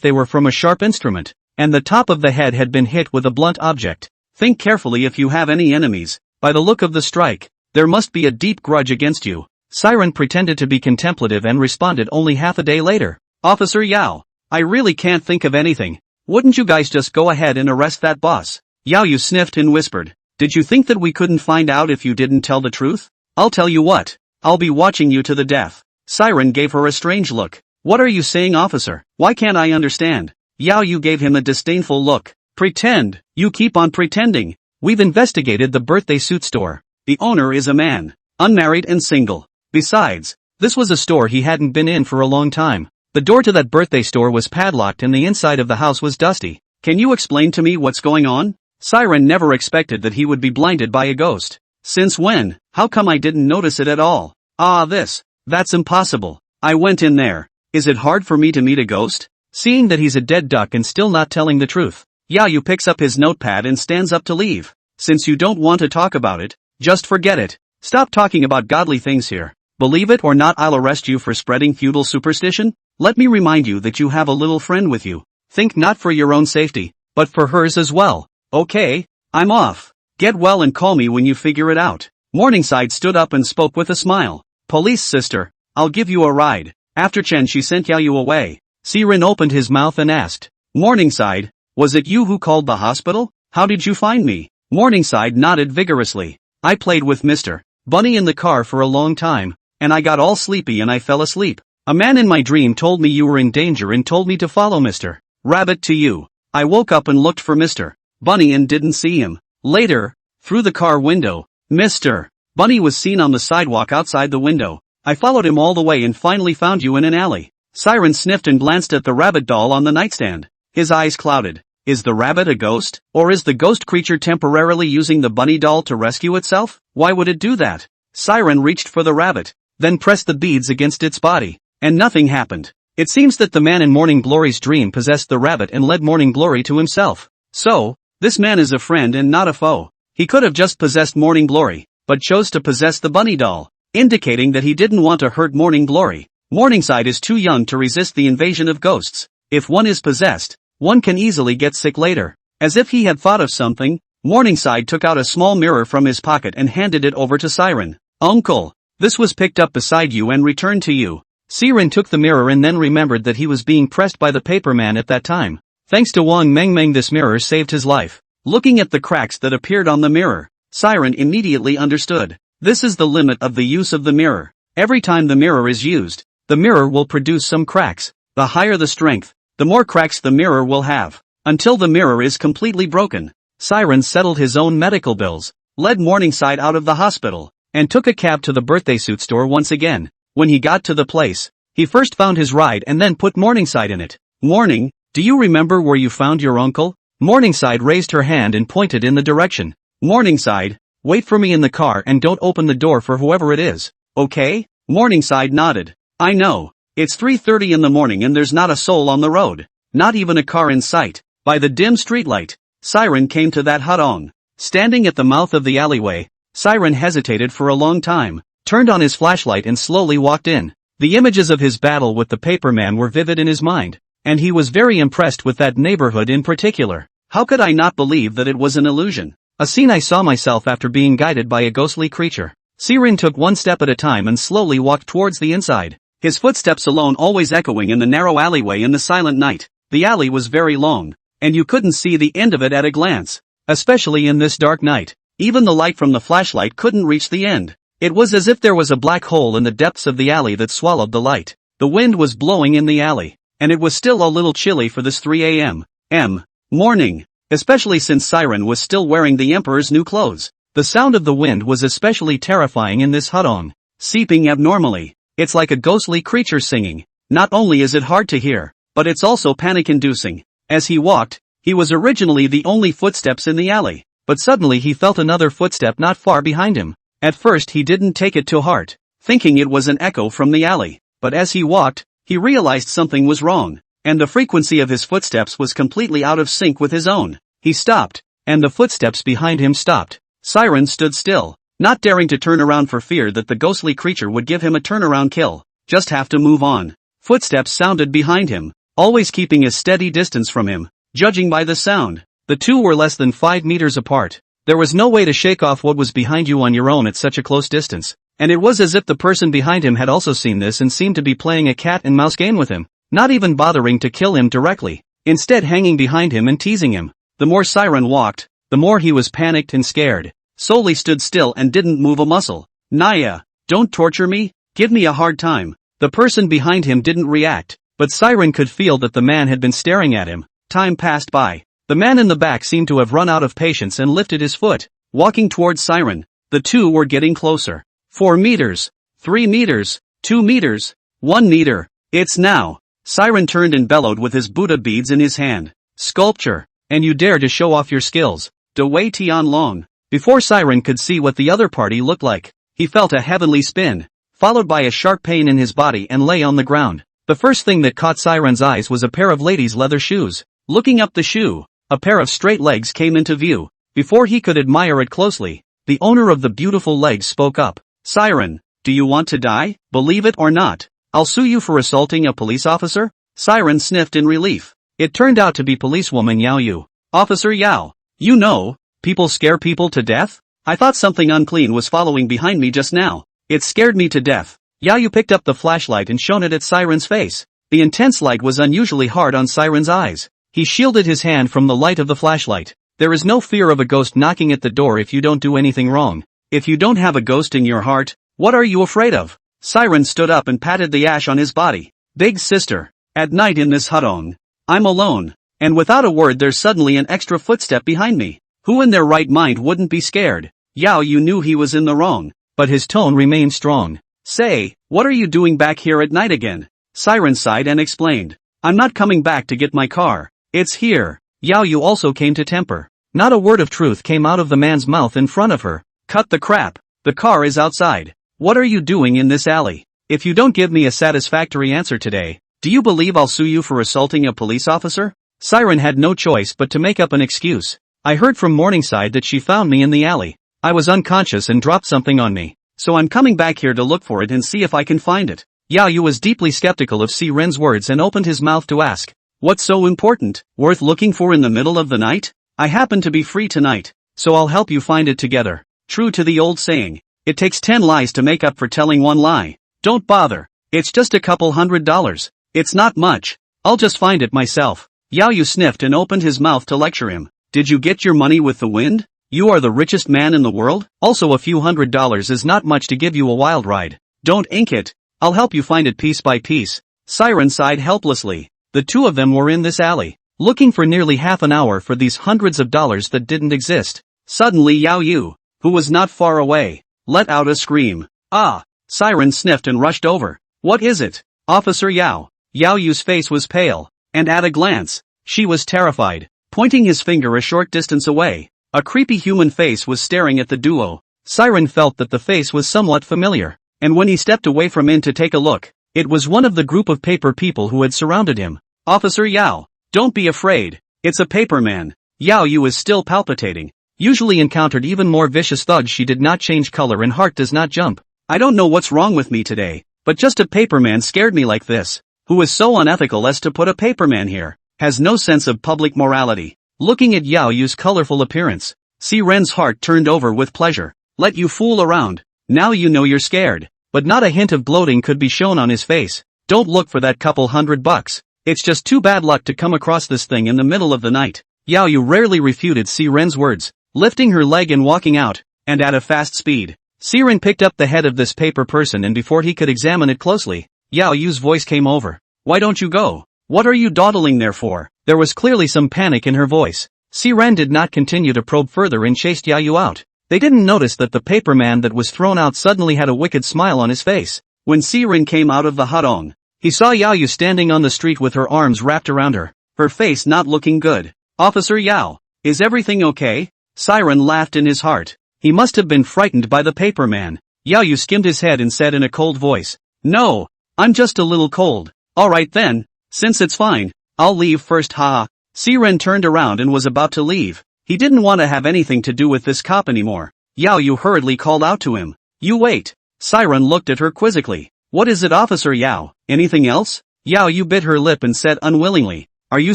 they were from a sharp instrument. And the top of the head had been hit with a blunt object. Think carefully if you have any enemies. By the look of the strike, there must be a deep grudge against you. Siren pretended to be contemplative and responded only half a day later. Officer Yao, I really can't think of anything. Wouldn't you guys just go ahead and arrest that boss? Yao Yu sniffed and whispered, did you think that we couldn't find out if you didn't tell the truth? I'll tell you what, I'll be watching you to the death. Siren gave her a strange look. What are you saying, officer? Why can't I understand? Yao Yu gave him a disdainful look. Pretend, you keep on pretending. We've investigated the birthday suit store. The owner is a man, unmarried and single. Besides, this was a store he hadn't been in for a long time. The door to that birthday store was padlocked and the inside of the house was dusty. Can you explain to me what's going on? Siren never expected that he would be blinded by a ghost. Since when? How come I didn't notice it at all? That's impossible. I went in there. Is it hard for me to meet a ghost? Seeing that he's a dead duck and still not telling the truth, Yao Yu picks up his notepad and stands up to leave. Since you don't want to talk about it, just forget it. Stop talking about godly things here. Believe it or not, I'll arrest you for spreading feudal superstition. Let me remind you that you have a little friend with you. Think not for your own safety, but for hers as well. Okay, I'm off. Get well and call me when you figure it out. Morningside stood up and spoke with a smile. Police sister, I'll give you a ride. After Chen she sent Yao Yu away. Siren opened his mouth and asked, Morningside, was it you who called the hospital? How did you find me? Morningside nodded vigorously. I played with Mr. Bunny in the car for a long time, and I got all sleepy and I fell asleep. A man in my dream told me you were in danger and told me to follow Mr. Rabbit to you. I woke up and looked for Mr. Bunny and didn't see him. Later, through the car window, Mr. Bunny was seen on the sidewalk outside the window. I followed him all the way and finally found you in an alley. Siren sniffed and glanced at the rabbit doll on the nightstand. His eyes clouded. Is the rabbit a ghost? Or is the ghost creature temporarily using the bunny doll to rescue itself? Why would it do that? Siren reached for the rabbit, then pressed the beads against its body. And nothing happened. It seems that the man in Morning Glory's dream possessed the rabbit and led Morning Glory to himself. So, this man is a friend and not a foe. He could have just possessed Morning Glory, but chose to possess the bunny doll, indicating that he didn't want to hurt Morning Glory. Morningside is too young to resist the invasion of ghosts. If one is possessed, one can easily get sick later. As if he had thought of something, Morningside took out a small mirror from his pocket and handed it over to Siren. Uncle, this was picked up beside you and returned to you. Siren took the mirror and then remembered that he was being pressed by the paperman at that time. Thanks to Wang Mengmeng, this mirror saved his life. Looking at the cracks that appeared on the mirror, Siren immediately understood. This is the limit of the use of the mirror. Every time the mirror is used, the mirror will produce some cracks. The higher the strength, the more cracks the mirror will have, until the mirror is completely broken. Siren settled his own medical bills, led Morningside out of the hospital, and took a cab to the birthday suit store once again. When he got to the place, he first found his ride and then put Morningside in it. Morning, do you remember where you found your uncle? Morningside raised her hand and pointed in the direction. Morningside, wait for me in the car and don't open the door for whoever it is, okay? Morningside nodded. I know. It's 3:30 in the morning and there's not a soul on the road. Not even a car in sight. By the dim streetlight, Siren came to that hutong. Standing at the mouth of the alleyway, Siren hesitated for a long time, turned on his flashlight and slowly walked in. The images of his battle with the paperman were vivid in his mind, and he was very impressed with that neighborhood in particular. How could I not believe that it was an illusion? A scene I saw myself after being guided by a ghostly creature. Siren took one step at a time and slowly walked towards the inside, his footsteps alone always echoing in the narrow alleyway in the silent night. The alley was very long, and you couldn't see the end of it at a glance, especially in this dark night. Even the light from the flashlight couldn't reach the end. It was as if there was a black hole in the depths of the alley that swallowed the light. The wind was blowing in the alley, and it was still a little chilly for this 3 a.m. morning, especially since Siren was still wearing the Emperor's new clothes. The sound of the wind was especially terrifying in this hutong, seeping abnormally. It's like a ghostly creature singing. Not only is it hard to hear, but it's also panic-inducing. As he walked, he was originally the only footsteps in the alley, but suddenly he felt another footstep not far behind him. At first he didn't take it to heart, thinking it was an echo from the alley, but as he walked, he realized something was wrong, and the frequency of his footsteps was completely out of sync with his own. He stopped, and the footsteps behind him stopped. Siren stood still, not daring to turn around for fear that the ghostly creature would give him a turnaround kill. Just have to move on. Footsteps sounded behind him, always keeping a steady distance from him. Judging by the sound, the two were less than 5 meters apart. There was no way to shake off what was behind you on your own at such a close distance, and it was as if the person behind him had also seen this and seemed to be playing a cat and mouse game with him, not even bothering to kill him directly, instead hanging behind him and teasing him. The more Siren walked, the more he was panicked and scared. Solely stood still and didn't move a muscle. Naya, don't torture me, give me a hard time. The person behind him didn't react, but Siren could feel that the man had been staring at him. Time passed by. The man in the back seemed to have run out of patience and lifted his foot, walking towards Siren. The two were getting closer. 4 meters, 3 meters, 2 meters, 1 meter. It's now. Siren turned and bellowed with his Buddha beads in his hand. Sculpture, and you dare to show off your skills. De Wei Tian Long. Before Siren could see what the other party looked like, he felt a heavenly spin, followed by a sharp pain in his body and lay on the ground. The first thing that caught Siren's eyes was a pair of ladies' leather shoes. Looking up the shoe, a pair of straight legs came into view. Before he could admire it closely, the owner of the beautiful legs spoke up. Siren, do you want to die? Believe it or not, I'll sue you for assaulting a police officer? Siren sniffed in relief. It turned out to be policewoman Yao Yu. Officer Yao, you know, people scare people to death? I thought something unclean was following behind me just now. It scared me to death. Yao Yu picked up the flashlight and shone it at Siren's face. The intense light was unusually hard on Siren's eyes. He shielded his hand from the light of the flashlight. There is no fear of a ghost knocking at the door if you don't do anything wrong. If you don't have a ghost in your heart, what are you afraid of? Siren stood up and patted the ash on his body. Big sister, at night in this hutong, I'm alone, and without a word there's suddenly an extra footstep behind me. Who in their right mind wouldn't be scared? Yao Yu knew he was in the wrong, but his tone remained strong. Say, what are you doing back here at night again? Siren sighed and explained. I'm not coming back to get my car. It's here. Yao Yu also came to temper. Not a word of truth came out of the man's mouth in front of her. Cut the crap. The car is outside. What are you doing in this alley? If you don't give me a satisfactory answer today, do you believe I'll sue you for assaulting a police officer? Siren had no choice but to make up an excuse. I heard from Morningside that she found me in the alley. I was unconscious and dropped something on me, so I'm coming back here to look for it and see if I can find it. Yao Yu was deeply skeptical of Siren's words and opened his mouth to ask, what's so important, worth looking for in the middle of the night? I happen to be free tonight, so I'll help you find it together. True to the old saying, it takes 10 lies to make up for telling one lie. Don't bother, it's just a couple $100. It's not much, I'll just find it myself. Yao Yu sniffed and opened his mouth to lecture him. Did you get your money with the wind? You are the richest man in the world? Also a few $100 is not much to give you a wild ride. Don't ink it, I'll help you find it piece by piece. Siren sighed helplessly. The two of them were in this alley, looking for nearly half an hour for these hundreds of dollars that didn't exist. Suddenly Yao Yu, who was not far away, let out a scream. Ah! Siren sniffed and rushed over. What is it? Officer Yao. Yao Yu's face was pale, and at a glance, she was terrified. Pointing his finger a short distance away, a creepy human face was staring at the duo. Siren felt that the face was somewhat familiar, and when he stepped away from it to take a look, it was one of the group of paper people who had surrounded him. Officer Yao, don't be afraid, it's a paper man. Yao Yu is still palpitating. Usually encountered even more vicious thugs. She did not change color and heart does not jump. I don't know what's wrong with me today, but just a paper man scared me like this. Who is so unethical as to put a paperman here? Has no sense of public morality. Looking at Yao Yu's colorful appearance, Si Ren's heart turned over with pleasure. Let you fool around. Now you know you're scared. But not a hint of gloating could be shown on his face. Don't look for that couple $100. It's just too bad luck to come across this thing in the middle of the night. Yao Yu rarely refuted Si Ren's words, lifting her leg and walking out, and at a fast speed. Si Ren picked up the head of this paper person, and before he could examine it closely, Yao Yu's voice came over. Why don't you go? What are you dawdling there for? There was clearly some panic in her voice. Si Ren did not continue to probe further and chased Yao Yu out. They didn't notice that the paperman that was thrown out suddenly had a wicked smile on his face. When Si Ren came out of the hutong, he saw Yao Yu standing on the street with her arms wrapped around her, her face not looking good. Officer Yao, is everything okay? Si Ren laughed in his heart. He must have been frightened by the paperman. Yao Yu skimmed his head and said in a cold voice, No, I'm just a little cold. Alright then, since it's fine, I'll leave first. Ha. Si Ren turned around and was about to leave. He didn't want to have anything to do with this cop anymore. Yao Yu hurriedly called out to him. You wait. Si Ren looked at her quizzically. What is it, Officer Yao? Anything else? Yao Yu bit her lip and said unwillingly, Are you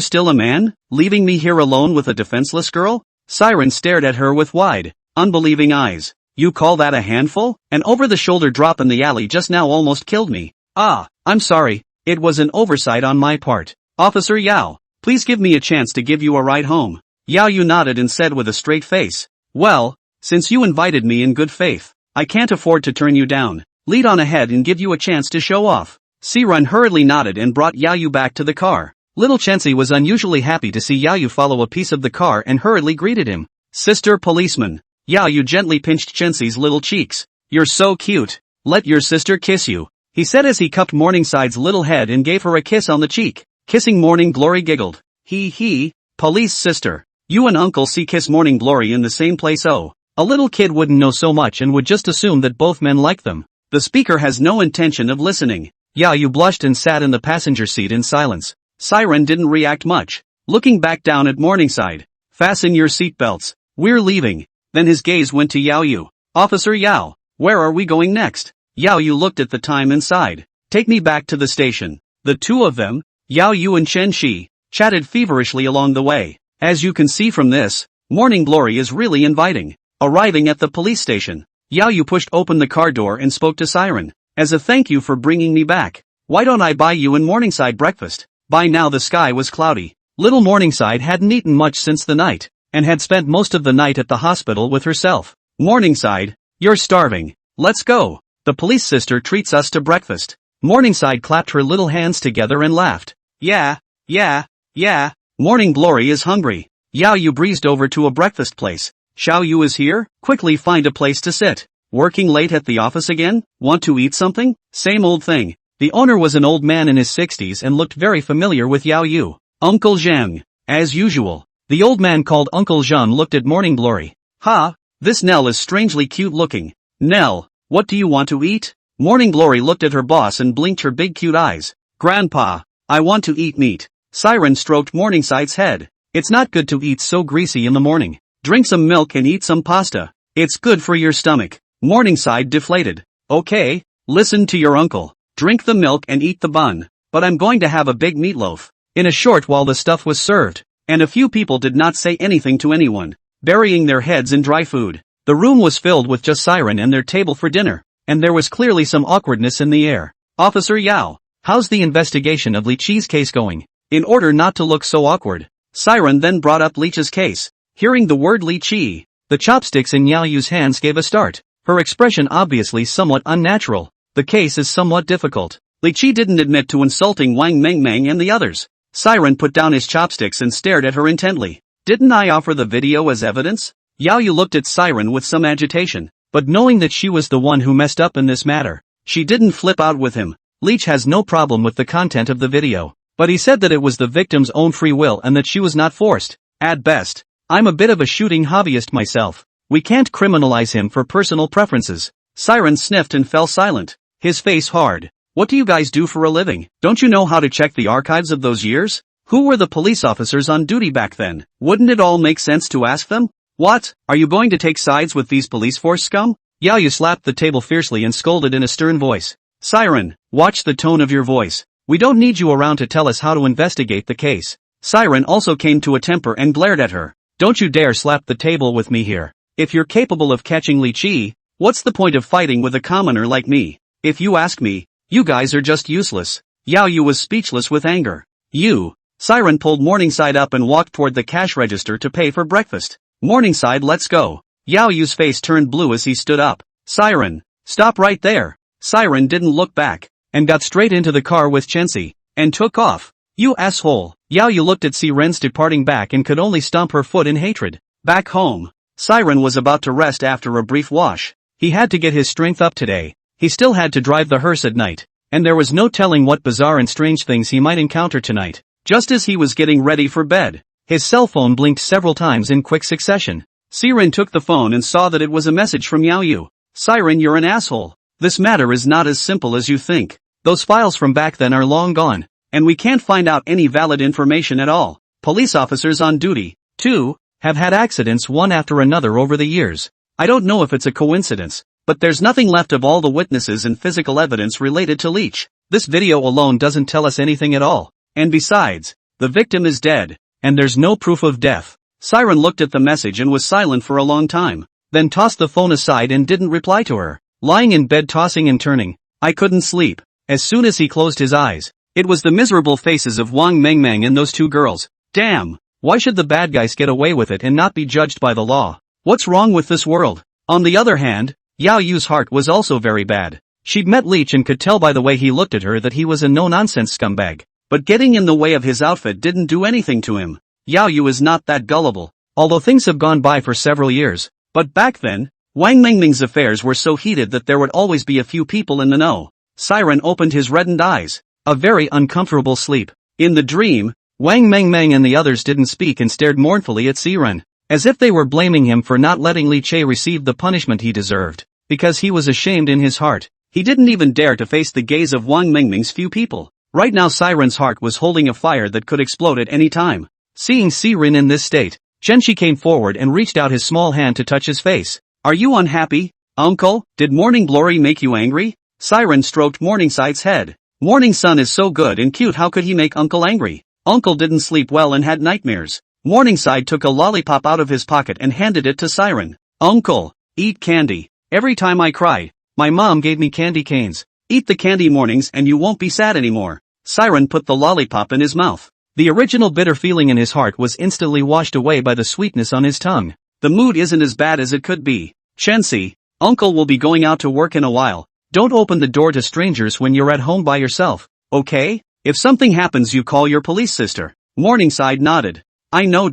still a man, leaving me here alone with a defenseless girl? Si Ren stared at her with wide, unbelieving eyes. You call that a handful? An over-the-shoulder drop in the alley just now almost killed me. Ah, I'm sorry, it was an oversight on my part. Officer Yao, please give me a chance to give you a ride home. Yao Yu nodded and said with a straight face, Well, since you invited me in good faith, I can't afford to turn you down. Lead on ahead and give you a chance to show off. Si Ren hurriedly nodded and brought Yao Yu back to the car. Little Chensi was unusually happy to see Yao Yu follow a piece of the car and hurriedly greeted him. Sister policeman. Yao Yu gently pinched Chensi's little cheeks. You're so cute. Let your sister kiss you, he said as he cupped Morningside's little head and gave her a kiss on the cheek. Kissing Morning Glory giggled. He, police sister. You and Uncle C kiss Morning Glory in the same place. Oh, a little kid wouldn't know so much and would just assume that both men like them. The speaker has no intention of listening. Yao Yu blushed and sat in the passenger seat in silence. Si Ren didn't react much, looking back down at Morningside. Fasten your seatbelts. We're leaving. Then his gaze went to Yao Yu. Officer Yao, where are we going next? Yao Yu looked at the time and sighed. Take me back to the station. The two of them, Yao Yu and Chen Shi, chatted feverishly along the way. As you can see from this, Morning Glory is really inviting. Arriving at the police station, Yao Yu pushed open the car door and spoke to Si Ren. As a thank you for bringing me back, why don't I buy you and Morningside breakfast? By now the sky was cloudy. Little Morningside hadn't eaten much since the night, and had spent most of the night at the hospital with herself. Morningside, you're starving. Let's go. The police sister treats us to breakfast. Morningside clapped her little hands together and laughed. Yeah. Morning Glory is hungry. Yao Yu breezed over to a breakfast place. Xiao Yu is here? Quickly find a place to sit. Working late at the office again? Want to eat something? Same old thing. The owner was an old man in his 60s and looked very familiar with Yao Yu. Uncle Zhang. As usual. The old man called Uncle Zhang looked at Morning Glory. Ha, this Nell is strangely cute looking. Nell, what do you want to eat? Morning Glory looked at her boss and blinked her big cute eyes. Grandpa, I want to eat meat. Si Ren stroked Morningside's head. It's not good to eat so greasy in the morning. Drink some milk and eat some pasta. It's good for your stomach. Morningside deflated. Okay, listen to your uncle. Drink the milk and eat the bun. But I'm going to have a big meatloaf. In a short while the stuff was served, and a few people did not say anything to anyone, burying their heads in dry food. The room was filled with just Si Ren and their table for dinner, and there was clearly some awkwardness in the air. Officer Yao, how's the investigation of Li Chi's case going? In order not to look so awkward, Si Ren then brought up Li Chi's case. Hearing the word Li Chi, the chopsticks in Yao Yu's hands gave a start, her expression obviously somewhat unnatural. The case is somewhat difficult. Li Chi didn't admit to insulting Wang Mengmeng and the others. Si Ren put down his chopsticks and stared at her intently. Didn't I offer the video as evidence? Yao Yu looked at Si Ren with some agitation, but knowing that she was the one who messed up in this matter, she didn't flip out with him. Leech has no problem with the content of the video, but he said that it was the victim's own free will and that she was not forced. At best, I'm a bit of a shooting hobbyist myself. We can't criminalize him for personal preferences. Si Ren sniffed and fell silent, his face hard. What do you guys do for a living? Don't you know how to check the archives of those years? Who were the police officers on duty back then? Wouldn't it all make sense to ask them? What? Are you going to take sides with these police force scum? Yao Yu slapped the table fiercely and scolded in a stern voice. Si Ren, watch the tone of your voice. We don't need you around to tell us how to investigate the case. Siren also came to a temper and glared at her. Don't you dare slap the table with me here. If you're capable of catching Li Qi, what's the point of fighting with a commoner like me? If you ask me, you guys are just useless. Yao Yu was speechless with anger. You. Siren pulled Morningside up and walked toward the cash register to pay for breakfast. Morningside, let's go. Yao Yu's face turned blue as he stood up. Siren, stop right there. Siren didn't look back, and got straight into the car with Chensi, and took off. You asshole. Yao Yu looked at Siren's departing back and could only stomp her foot in hatred. Back home. Siren was about to rest after a brief wash. He had to get his strength up today. He still had to drive the hearse at night, and there was no telling what bizarre and strange things he might encounter tonight. Just as he was getting ready for bed, his cell phone blinked several times in quick succession. Siren took the phone and saw that it was a message from Yao Yu. Siren, you're an asshole. This matter is not as simple as you think. Those files from back then are long gone, and we can't find out any valid information at all. Police officers on duty, too, have had accidents one after another over the years. I don't know if it's a coincidence, but there's nothing left of all the witnesses and physical evidence related to Leech. This video alone doesn't tell us anything at all. And besides, the victim is dead, and there's no proof of death. Siren looked at the message and was silent for a long time, then tossed the phone aside and didn't reply to her. Lying in bed tossing and turning, I couldn't sleep. As soon as he closed his eyes, it was the miserable faces of Wang Mengmeng and those two girls. Damn, why should the bad guys get away with it and not be judged by the law? What's wrong with this world? On the other hand, Yao Yu's heart was also very bad. She'd met Leech and could tell by the way he looked at her that he was a no-nonsense scumbag. But getting in the way of his outfit didn't do anything to him. Yao Yu is not that gullible, although things have gone by for several years. But back then, Wang Mengming's affairs were so heated that there would always be a few people in the know. Siren opened his reddened eyes. A very uncomfortable sleep. In the dream, Wang Mengmeng and the others didn't speak and stared mournfully at Siren, as if they were blaming him for not letting Li Che receive the punishment he deserved, because he was ashamed in his heart. He didn't even dare to face the gaze of Wang Mengming's few people. Right now Siren's heart was holding a fire that could explode at any time. Seeing Siren in this state, Chenshi came forward and reached out his small hand to touch his face. Are you unhappy, uncle? Did morning glory make you angry? Siren stroked Morningside's head. Morning Sun is so good and cute, how could he make uncle angry? Uncle didn't sleep well and had nightmares. Morningside took a lollipop out of his pocket and handed it to Siren. Uncle, eat candy. Every time I cried, my mom gave me candy canes. Eat the candy mornings and you won't be sad anymore. Siren put the lollipop in his mouth. The original bitter feeling in his heart was instantly washed away by the sweetness on his tongue. The mood isn't as bad as it could be. Chensi, uncle will be going out to work in a while. Don't open the door to strangers when you're at home by yourself, okay? If something happens you call your police sister. Morningside nodded. I know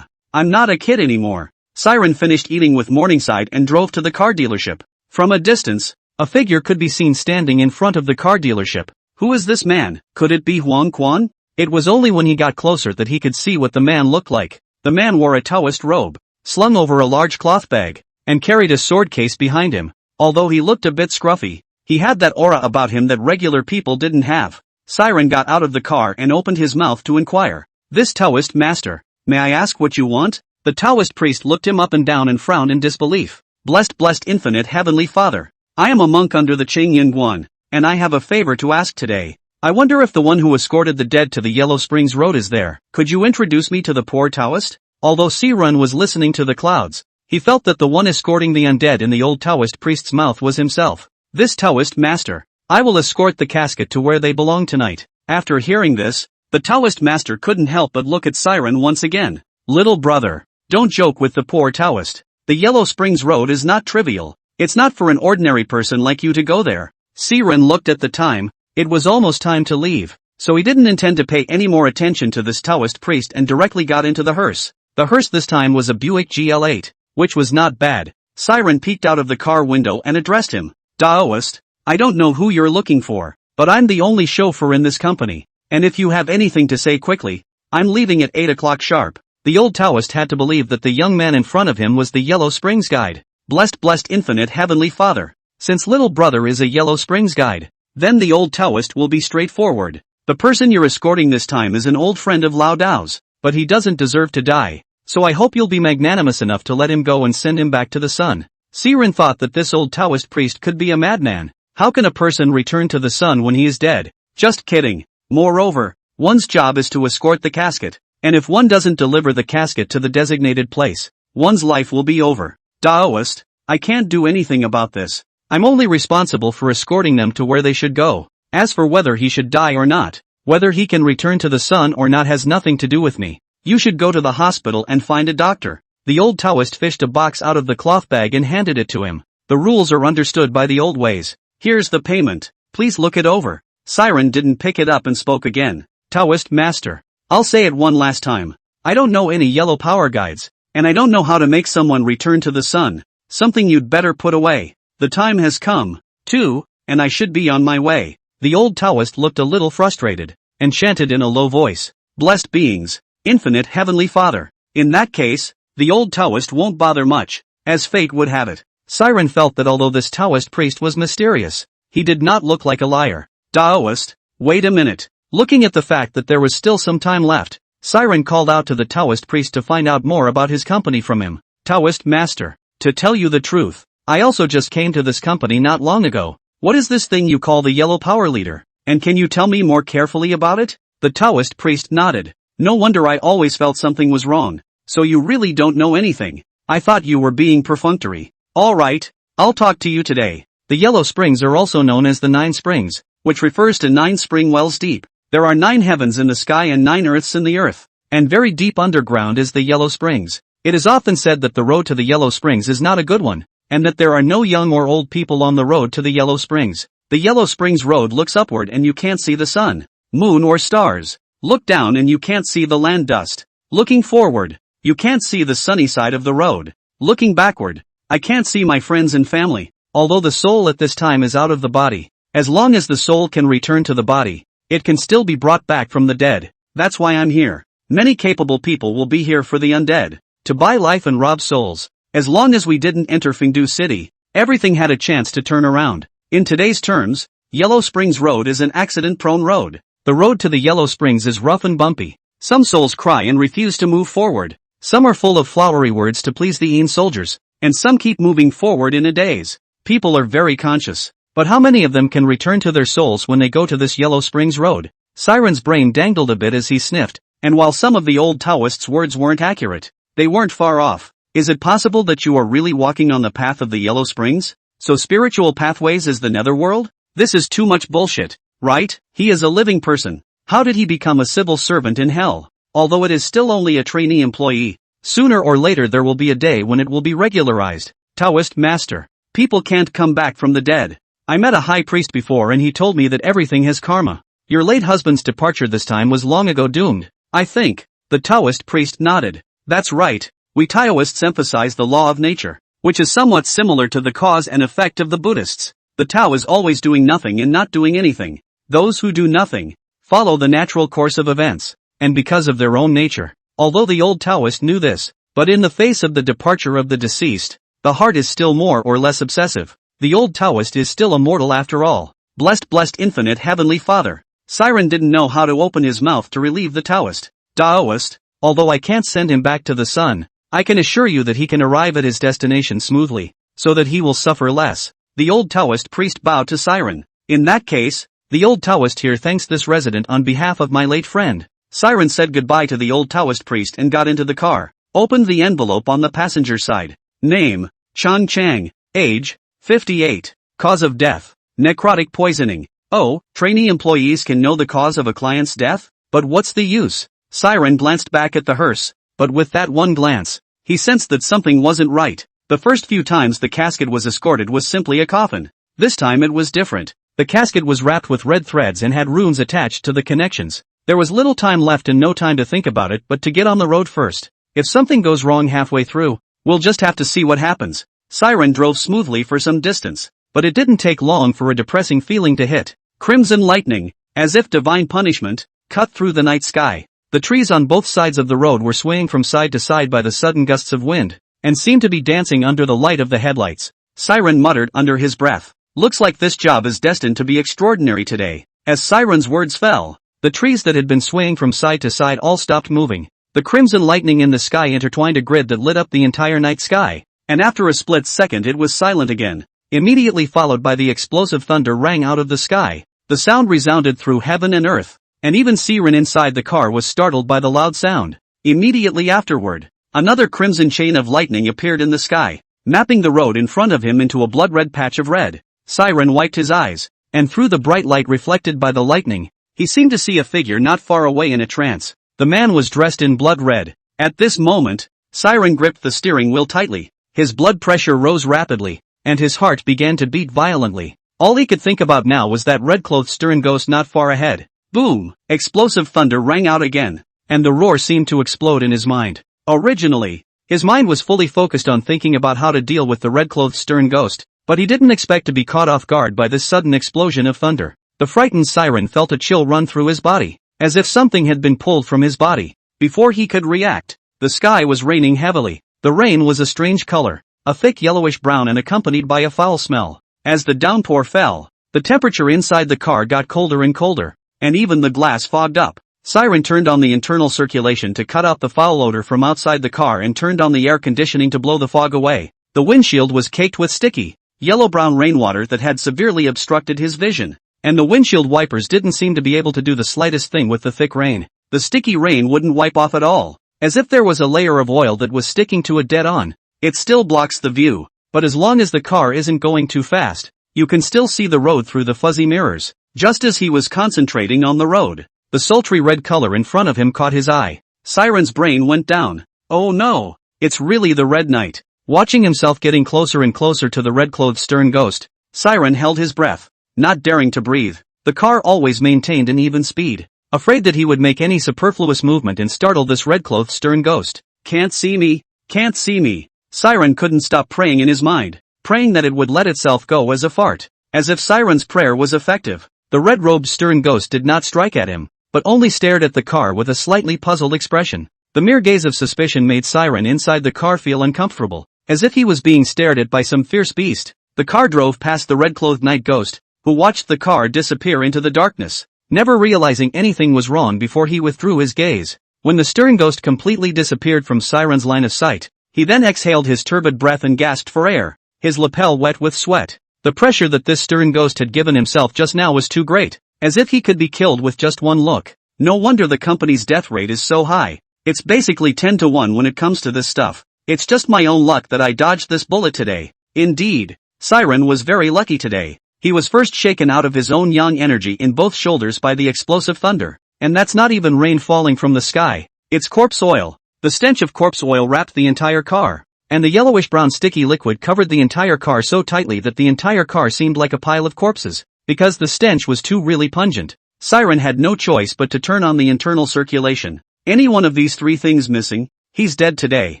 I'm not a kid anymore. Siren finished eating with Morningside and drove to the car dealership. From a distance, a figure could be seen standing in front of the car dealership. Who is this man? Could it be Huang Quan? It was only when he got closer that he could see what the man looked like. The man wore a Taoist robe, slung over a large cloth bag, and carried a sword case behind him. Although he looked a bit scruffy, he had that aura about him that regular people didn't have. Siren got out of the car and opened his mouth to inquire. This Taoist master, may I ask what you want? The Taoist priest looked him up and down and frowned in disbelief. Blessed infinite heavenly father. I am a monk under the Qing Yin Guan, and I have a favor to ask today. I wonder if the one who escorted the dead to the Yellow Springs Road is there. Could you introduce me to the poor Taoist? Although Siren was listening to the clouds, he felt that the one escorting the undead in the old Taoist priest's mouth was himself. This Taoist master. I will escort the casket to where they belong tonight. After hearing this, the Taoist master couldn't help but look at Siren once again. Little brother, don't joke with the poor Taoist. The Yellow Springs Road is not trivial. It's not for an ordinary person like you to go there. Siren looked at the time. It was almost time to leave, so he didn't intend to pay any more attention to this Taoist priest and directly got into the hearse. The hearse this time was a Buick GL8, which was not bad. Siren peeked out of the car window and addressed him. Taoist, I don't know who you're looking for, but I'm the only chauffeur in this company, and if you have anything to say quickly, I'm leaving at 8 o'clock sharp. The old Taoist had to believe that the young man in front of him was the Yellow Springs guide. Blessed infinite heavenly father. Since little brother is a Yellow Springs guide, then the old Taoist will be straightforward. The person you're escorting this time is an old friend of Lao Dao's, but he doesn't deserve to die, so I hope you'll be magnanimous enough to let him go and send him back to the sun. Siren thought that this old Taoist priest could be a madman. How can a person return to the sun when he is dead? Just kidding. Moreover, one's job is to escort the casket, and if one doesn't deliver the casket to the designated place, one's life will be over. Taoist, I can't do anything about this. I'm only responsible for escorting them to where they should go. As for whether he should die or not, whether he can return to the sun or not has nothing to do with me. You should go to the hospital and find a doctor. The old Taoist fished a box out of the cloth bag and handed it to him. The rules are understood by the old ways. Here's the payment. Please look it over. Siren didn't pick it up and spoke again. Taoist master. I'll say it one last time. I don't know any yellow power guides, and I don't know how to make someone return to the sun. Something you'd better put away. The time has come, too, and I should be on my way. The old Taoist looked a little frustrated, and chanted in a low voice. Blessed beings, infinite heavenly Father. In that case, the old Taoist won't bother much, as fate would have it. Siren felt that although this Taoist priest was mysterious, he did not look like a liar. Taoist, wait a minute. Looking at the fact that there was still some time left, Siren called out to the Taoist priest to find out more about his company from him. Taoist master, to tell you the truth, I also just came to this company not long ago. What is this thing you call the yellow power leader? And can you tell me more carefully about it? The Taoist priest nodded. No wonder I always felt something was wrong. So you really don't know anything. I thought you were being perfunctory. Alright, I'll talk to you today. The yellow springs are also known as the 9 springs, which refers to 9 spring wells deep. There are 9 heavens in the sky and 9 earths in the earth, and very deep underground is the yellow springs. It is often said that the road to the yellow springs is not a good one, and that there are no young or old people on the road to the yellow springs. The yellow springs road looks upward and you can't see the sun, moon or stars. Look down and you can't see the land dust. Looking forward, you can't see the sunny side of the road. Looking backward, I can't see my friends and family. Although the soul at this time is out of the body, as long as the soul can return to the body, it can still be brought back from the dead. That's why I'm here. Many capable people will be here for the undead, to buy life and rob souls. As long as we didn't enter Fongu City, everything had a chance to turn around. In today's terms, Yellow Springs Road is an accident-prone road. The road to the Yellow Springs is rough and bumpy. Some souls cry and refuse to move forward. Some are full of flowery words to please the Een soldiers, and some keep moving forward in a daze. People are very conscious. But how many of them can return to their souls when they go to this Yellow Springs Road? Siren's brain dangled a bit as he sniffed, and while some of the old Taoist's words weren't accurate, they weren't far off. Is it possible that you are really walking on the path of the Yellow Springs? So spiritual pathways is the netherworld? This is too much bullshit, right? He is a living person. How did he become a civil servant in hell? Although it is still only a trainee employee, sooner or later there will be a day when it will be regularized. Taoist master, people can't come back from the dead. I met a high priest before and he told me that everything has karma. Your late husband's departure this time was long ago doomed, I think. The Taoist priest nodded. That's right. We Taoists emphasize the law of nature, which is somewhat similar to the cause and effect of the Buddhists. The Tao is always doing nothing and not doing anything. Those who do nothing follow the natural course of events, and because of their own nature. Although the old Taoist knew this, but in the face of the departure of the deceased, the heart is still more or less obsessive. The old Taoist is still a mortal after all. Blessed infinite heavenly Father. Siren didn't know how to open his mouth to relieve the Taoist. Taoist, although I can't send him back to the sun, I can assure you that he can arrive at his destination smoothly, so that he will suffer less. The old Taoist priest bowed to Siren. In that case, the old Taoist here thanks this resident on behalf of my late friend. Siren said goodbye to the old Taoist priest and got into the car, opened the envelope on the passenger side. Name, Chang Chang. Age, 58. Cause of death, necrotic poisoning. Oh, trainee employees can know the cause of a client's death? But what's the use? Siren glanced back at the hearse, but with that one glance, he sensed that something wasn't right. The first few times the casket was escorted was simply a coffin. This time it was different. The casket was wrapped with red threads and had runes attached to the connections. There was little time left and no time to think about it but to get on the road first. If something goes wrong halfway through, we'll just have to see what happens. Siren drove smoothly for some distance, but it didn't take long for a depressing feeling to hit. Crimson lightning, as if divine punishment, cut through the night sky. The trees on both sides of the road were swaying from side to side by the sudden gusts of wind, and seemed to be dancing under the light of the headlights. Siren muttered under his breath. Looks like this job is destined to be extraordinary today. As Siren's words fell, the trees that had been swaying from side to side all stopped moving. The crimson lightning in the sky intertwined a grid that lit up the entire night sky, and after a split second it was silent again. Immediately followed by the explosive thunder rang out of the sky. The sound resounded through heaven and earth, and even Siren inside the car was startled by the loud sound. Immediately afterward, another crimson chain of lightning appeared in the sky, mapping the road in front of him into a blood-red patch of red. Siren wiped his eyes, and through the bright light reflected by the lightning, he seemed to see a figure not far away in a trance. The man was dressed in blood red. At this moment, Siren gripped the steering wheel tightly. His blood pressure rose rapidly, and his heart began to beat violently. All he could think about now was that red-clothed stern ghost not far ahead. Boom! Explosive thunder rang out again, and the roar seemed to explode in his mind. Originally, his mind was fully focused on thinking about how to deal with the red-clothed stern ghost, but he didn't expect to be caught off guard by this sudden explosion of thunder. The frightened Siren felt a chill run through his body, as if something had been pulled from his body. Before he could react, the sky was raining heavily. The rain was a strange color, a thick yellowish brown and accompanied by a foul smell. As the downpour fell, the temperature inside the car got colder and colder, and even the glass fogged up. Siren turned on the internal circulation to cut out the foul odor from outside the car and turned on the air conditioning to blow the fog away. The windshield was caked with sticky, yellow-brown rainwater that had severely obstructed his vision, and the windshield wipers didn't seem to be able to do the slightest thing with the thick rain. The sticky rain wouldn't wipe off at all, as if there was a layer of oil that was sticking to it dead on. It still blocks the view, but as long as the car isn't going too fast, you can still see the road through the fuzzy mirrors. Just as he was concentrating on the road, the sultry red color in front of him caught his eye. Siren's brain went down. Oh no, it's really the Red Knight. Watching himself getting closer and closer to the red-clothed stern ghost, Siren held his breath, not daring to breathe. The car always maintained an even speed, afraid that he would make any superfluous movement and startle this red-clothed stern ghost. Can't see me, can't see me. Siren couldn't stop praying in his mind, praying that it would let itself go as a fart. As if Siren's prayer was effective, the red-robed stern ghost did not strike at him, but only stared at the car with a slightly puzzled expression. The mere gaze of suspicion made Siren inside the car feel uncomfortable, as if he was being stared at by some fierce beast. The car drove past the red-clothed night ghost, who watched the car disappear into the darkness, never realizing anything was wrong before he withdrew his gaze. When the stern ghost completely disappeared from Siren's line of sight, he then exhaled his turbid breath and gasped for air, his lapel wet with sweat. The pressure that this stern ghost had given himself just now was too great, as if he could be killed with just one look. No wonder the company's death rate is so high. It's basically 10 to 1 when it comes to this stuff. It's just my own luck that I dodged this bullet today. Indeed, Siren was very lucky today. He was first shaken out of his own yang energy in both shoulders by the explosive thunder. And that's not even rain falling from the sky. It's corpse oil. The stench of corpse oil wrapped the entire car, and the yellowish-brown sticky liquid covered the entire car so tightly that the entire car seemed like a pile of corpses, because the stench was too really pungent. Siren had no choice but to turn on the internal circulation. Any one of these three things missing, he's dead today.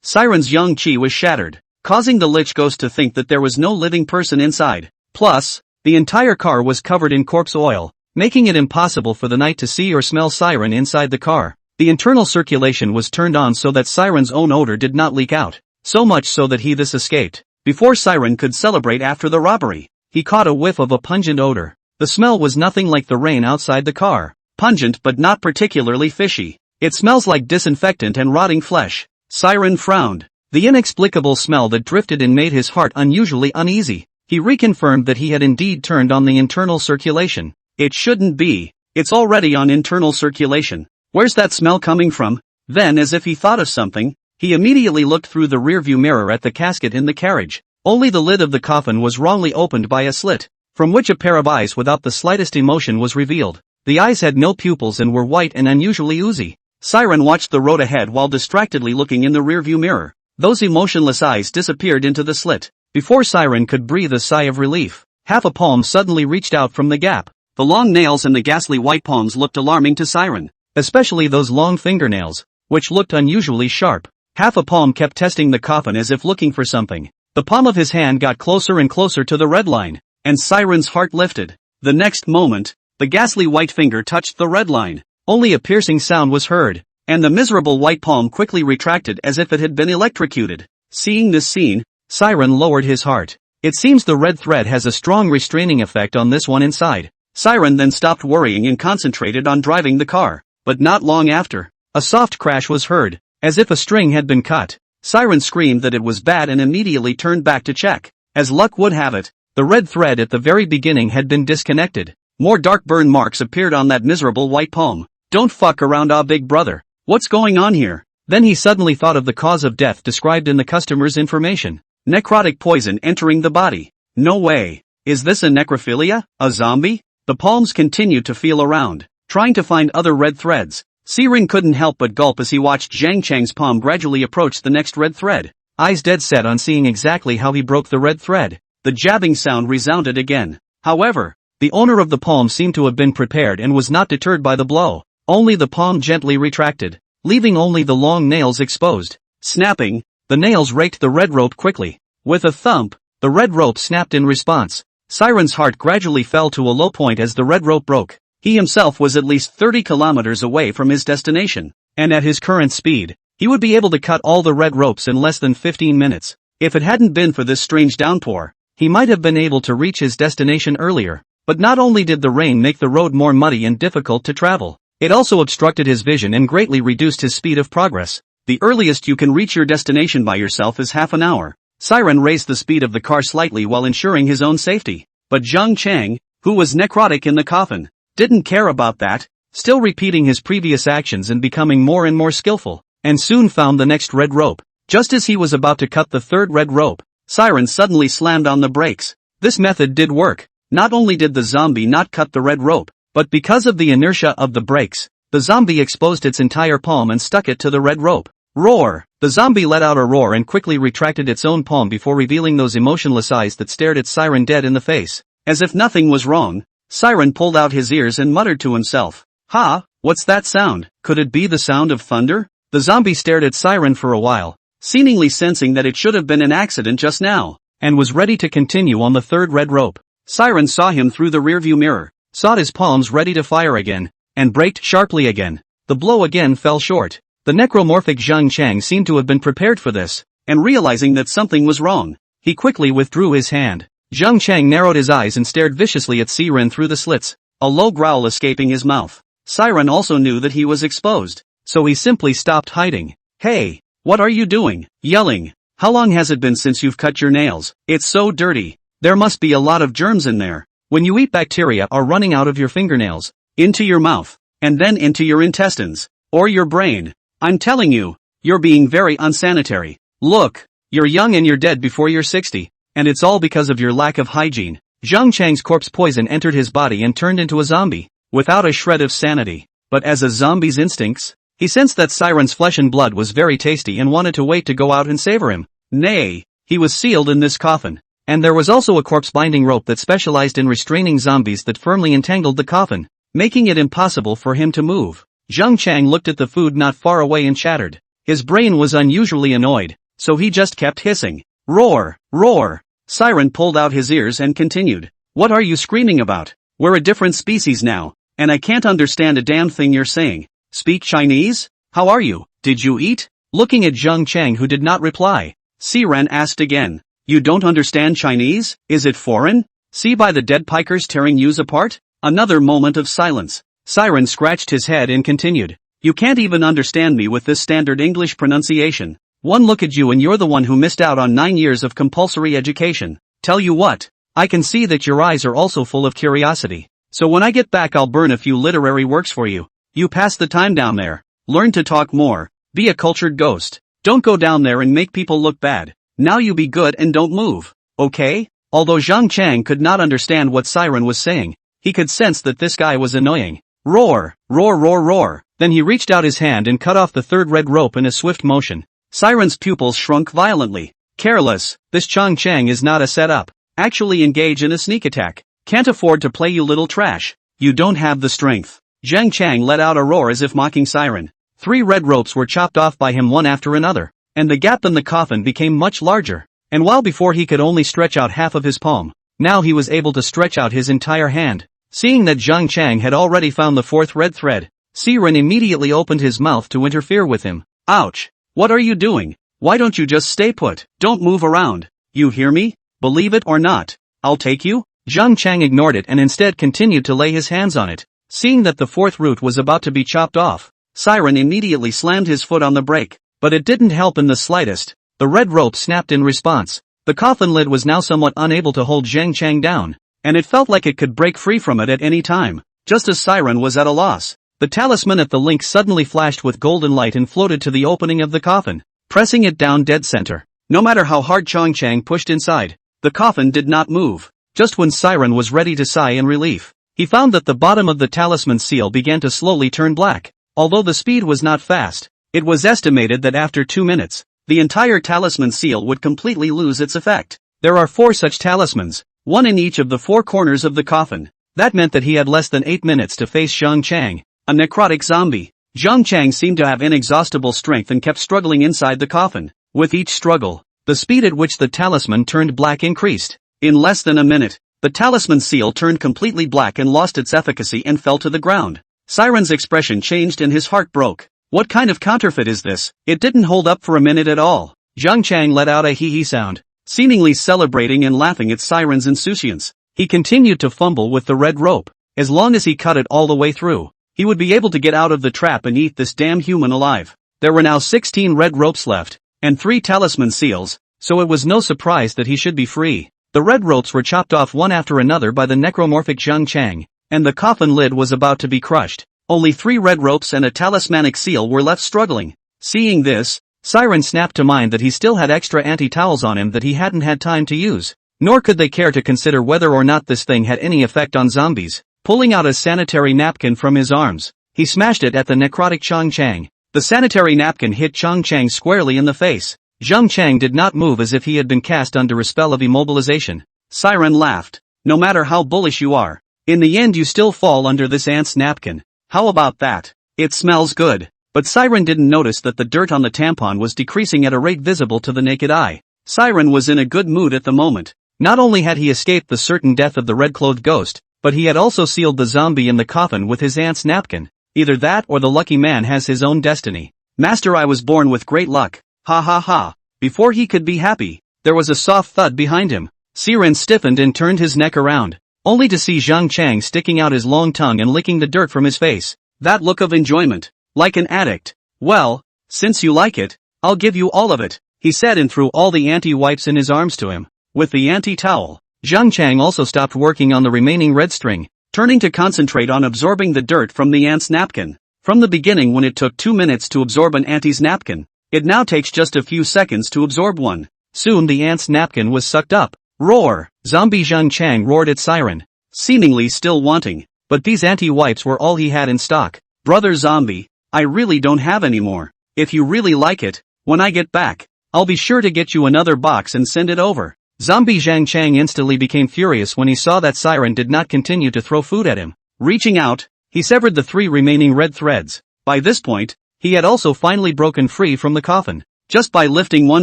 Siren's yang chi was shattered, causing the lich ghost to think that there was no living person inside. Plus, the entire car was covered in corpse oil, making it impossible for the knight to see or smell Siren inside the car. The internal circulation was turned on so that Siren's own odor did not leak out, so much so that he thus escaped. Before Siren could celebrate after the robbery, he caught a whiff of a pungent odor. The smell was nothing like the rain outside the car. Pungent but not particularly fishy. It smells like disinfectant and rotting flesh. Siren frowned. The inexplicable smell that drifted in made his heart unusually uneasy. He reconfirmed that he had indeed turned on the internal circulation. It shouldn't be. It's already on internal circulation. Where's that smell coming from? Then, as if he thought of something, he immediately looked through the rearview mirror at the casket in the carriage. Only the lid of the coffin was wrongly opened by a slit, from which a pair of eyes without the slightest emotion was revealed. The eyes had no pupils and were white and unusually oozy. Siren watched the road ahead while distractedly looking in the rearview mirror. Those emotionless eyes disappeared into the slit. Before Siren could breathe a sigh of relief, half a palm suddenly reached out from the gap. The long nails and the ghastly white palms looked alarming to Siren, especially those long fingernails, which looked unusually sharp. Half a palm kept testing the coffin as if looking for something. The palm of his hand got closer and closer to the red line, and Siren's heart lifted. The next moment, the ghastly white finger touched the red line. Only a piercing sound was heard, and the miserable white palm quickly retracted as if it had been electrocuted. Seeing this scene, Siren lowered his heart. It seems the red thread has a strong restraining effect on this one inside. Siren then stopped worrying and concentrated on driving the car. But not long after, a soft crash was heard, as if a string had been cut. Siren screamed that it was bad and immediately turned back to check. As luck would have it, the red thread at the very beginning had been disconnected. More dark burn marks appeared on that miserable white palm. Don't fuck around, big brother. What's going on here? Then he suddenly thought of the cause of death described in the customer's information. Necrotic poison entering the body. No way. Is this a necrophilia? A zombie? The palms continued to feel around, trying to find other red threads. Siren couldn't help but gulp as he watched Zhang Chang's palm gradually approach the next red thread, eyes dead set on seeing exactly how he broke the red thread. The jabbing sound resounded again. However, the owner of the palm seemed to have been prepared and was not deterred by the blow. Only the palm gently retracted, leaving only the long nails exposed. Snapping, the nails raked the red rope quickly. With a thump, the red rope snapped in response. Siren's heart gradually fell to a low point as the red rope broke. He himself was at least 30 kilometers away from his destination, and at his current speed, he would be able to cut all the red ropes in less than 15 minutes. If it hadn't been for this strange downpour, he might have been able to reach his destination earlier. But not only did the rain make the road more muddy and difficult to travel, it also obstructed his vision and greatly reduced his speed of progress. The earliest you can reach your destination by yourself is half an hour. Siren raised the speed of the car slightly while ensuring his own safety. But Zhang Chang, who was necrotic in the coffin, didn't care about that, still repeating his previous actions and becoming more and more skillful, and soon found the next red rope. Just as he was about to cut the third red rope, Siren suddenly slammed on the brakes. This method did work. Not only did the zombie not cut the red rope, but because of the inertia of the brakes, the zombie exposed its entire palm and stuck it to the red rope. Roar! The zombie let out a roar and quickly retracted its own palm before revealing those emotionless eyes that stared at Siren dead in the face. As if nothing was wrong, Siren pulled out his ears and muttered to himself. Ha! What's that sound? Could it be the sound of thunder? The zombie stared at Siren for a while, seemingly sensing that it should have been an accident just now, and was ready to continue on the third red rope. Siren saw him through the rearview mirror, saw his palms ready to fire again, and braked sharply again. The blow again fell short. The necromorphic Zhang Chang seemed to have been prepared for this, and realizing that something was wrong, he quickly withdrew his hand. Zhang Chang narrowed his eyes and stared viciously at Siren through the slits, a low growl escaping his mouth. Siren also knew that he was exposed, so he simply stopped hiding. Hey, what are you doing? Yelling. How long has it been since you've cut your nails? It's so dirty. There must be a lot of germs in there. When you eat, bacteria are running out of your fingernails, into your mouth, and then into your intestines, or your brain. I'm telling you, you're being very unsanitary. Look, you're young and you're dead before you're 60, and it's all because of your lack of hygiene. Zhang Chang's corpse poison entered his body and turned into a zombie, without a shred of sanity. But as a zombie's instincts, he sensed that Siren's flesh and blood was very tasty and wanted to wait to go out and savor him. Nay, he was sealed in this coffin. And there was also a corpse binding rope that specialized in restraining zombies that firmly entangled the coffin, making it impossible for him to move. Zhang Chang looked at the food not far away and chattered. His brain was unusually annoyed, so he just kept hissing. Roar! Roar! Siren pulled out his ears and continued. What are you screaming about? We're a different species now, and I can't understand a damn thing you're saying. Speak Chinese? How are you? Did you eat? Looking at Zhang Chang, who did not reply, Siren asked again. You don't understand Chinese? Is it foreign? See by the dead pikers tearing yous apart? Another moment of silence. Siren scratched his head and continued. You can't even understand me with this standard English pronunciation. One look at you and you're the one who missed out on 9 years of compulsory education. Tell you what, I can see that your eyes are also full of curiosity. So when I get back I'll burn a few literary works for you. You pass the time down there. Learn to talk more. Be a cultured ghost. Don't go down there and make people look bad. Now you be good and don't move. Okay? Although Zhang Chang could not understand what Siren was saying, he could sense that this guy was annoying. Roar! Roar roar roar! Then he reached out his hand and cut off the third red rope in a swift motion. Siren's pupils shrunk violently. Careless, this Zhang Chang is not a setup. Actually engage in a sneak attack. Can't afford to play you little trash. You don't have the strength. Zhang Chang let out a roar as if mocking Siren. 3 red ropes were chopped off by him one after another, and the gap in the coffin became much larger. And while before he could only stretch out half of his palm, now he was able to stretch out his entire hand. Seeing that Zhang Chang had already found the 4th red thread, Siren immediately opened his mouth to interfere with him. Ouch! What are you doing? Why don't you just stay put? Don't move around. You hear me? Believe it or not, I'll take you? Zhang Chang ignored it and instead continued to lay his hands on it. Seeing that the 4th root was about to be chopped off, Siren immediately slammed his foot on the brake, but it didn't help in the slightest. The red rope snapped in response. The coffin lid was now somewhat unable to hold Zhang Chang down, and it felt like it could break free from it at any time. Just as Siren was at a loss, the talisman at the link suddenly flashed with golden light and floated to the opening of the coffin, pressing it down dead center. No matter how hard Chang pushed inside, the coffin did not move. Just when Siren was ready to sigh in relief, he found that the bottom of the talisman seal began to slowly turn black. Although the speed was not fast, it was estimated that after 2 minutes, the entire talisman seal would completely lose its effect. There are 4 such talismans, one in each of the 4 corners of the coffin. That meant that he had less than 8 minutes to face Chang, a necrotic zombie. Chang seemed to have inexhaustible strength and kept struggling inside the coffin. With each struggle, the speed at which the talisman turned black increased. In less than a minute, the talisman seal turned completely black and lost its efficacy and fell to the ground. Siren's expression changed and his heart broke. What kind of counterfeit is this? It didn't hold up for a minute at all. Chang let out a hee-hee sound, seemingly celebrating and laughing at Siren's insouciance. He continued to fumble with the red rope. As long as he cut it all the way through, he would be able to get out of the trap and eat this damn human alive. There were now 16 red ropes left, and 3 talisman seals, so it was no surprise that he should be free. The red ropes were chopped off one after another by the necromorphic Chang, and the coffin lid was about to be crushed. Only 3 red ropes and a talismanic seal were left struggling. Seeing this, Siren snapped to mind that he still had extra anti-towels on him that he hadn't had time to use. Nor could they care to consider whether or not this thing had any effect on zombies. Pulling out a sanitary napkin from his arms, he smashed it at the necrotic Chang. The sanitary napkin hit Chang squarely in the face. Chang did not move, as if he had been cast under a spell of immobilization. Siren laughed. No matter how bullish you are, in the end you still fall under this ant's napkin. How about that? It smells good. But Siren didn't notice that the dirt on the tampon was decreasing at a rate visible to the naked eye. Siren was in a good mood at the moment. Not only had he escaped the certain death of the red-clothed ghost, but he had also sealed the zombie in the coffin with his aunt's napkin. Either that or the lucky man has his own destiny. Master, I was born with great luck. Ha ha ha. Before he could be happy, there was a soft thud behind him. Siren stiffened and turned his neck around, only to see Chang sticking out his long tongue and licking the dirt from his face. That look of enjoyment. Like an addict. Well, since you like it, I'll give you all of it, he said, and threw all the anti-wipes in his arms to him. With the anti-towel, Chang also stopped working on the remaining red string, turning to concentrate on absorbing the dirt from the ant's napkin. From the beginning, when it took 2 minutes to absorb an anti's napkin, it now takes just a few seconds to absorb one. Soon the ant's napkin was sucked up. Roar! Zombie Chang roared at Siren, seemingly still wanting, but these anti-wipes were all he had in stock. Brother zombie, I really don't have any more. If you really like it, when I get back, I'll be sure to get you another box and send it over. Zombie Chang instantly became furious when he saw that Siren did not continue to throw food at him. Reaching out, he severed the 3 remaining red threads. By this point, he had also finally broken free from the coffin. Just by lifting one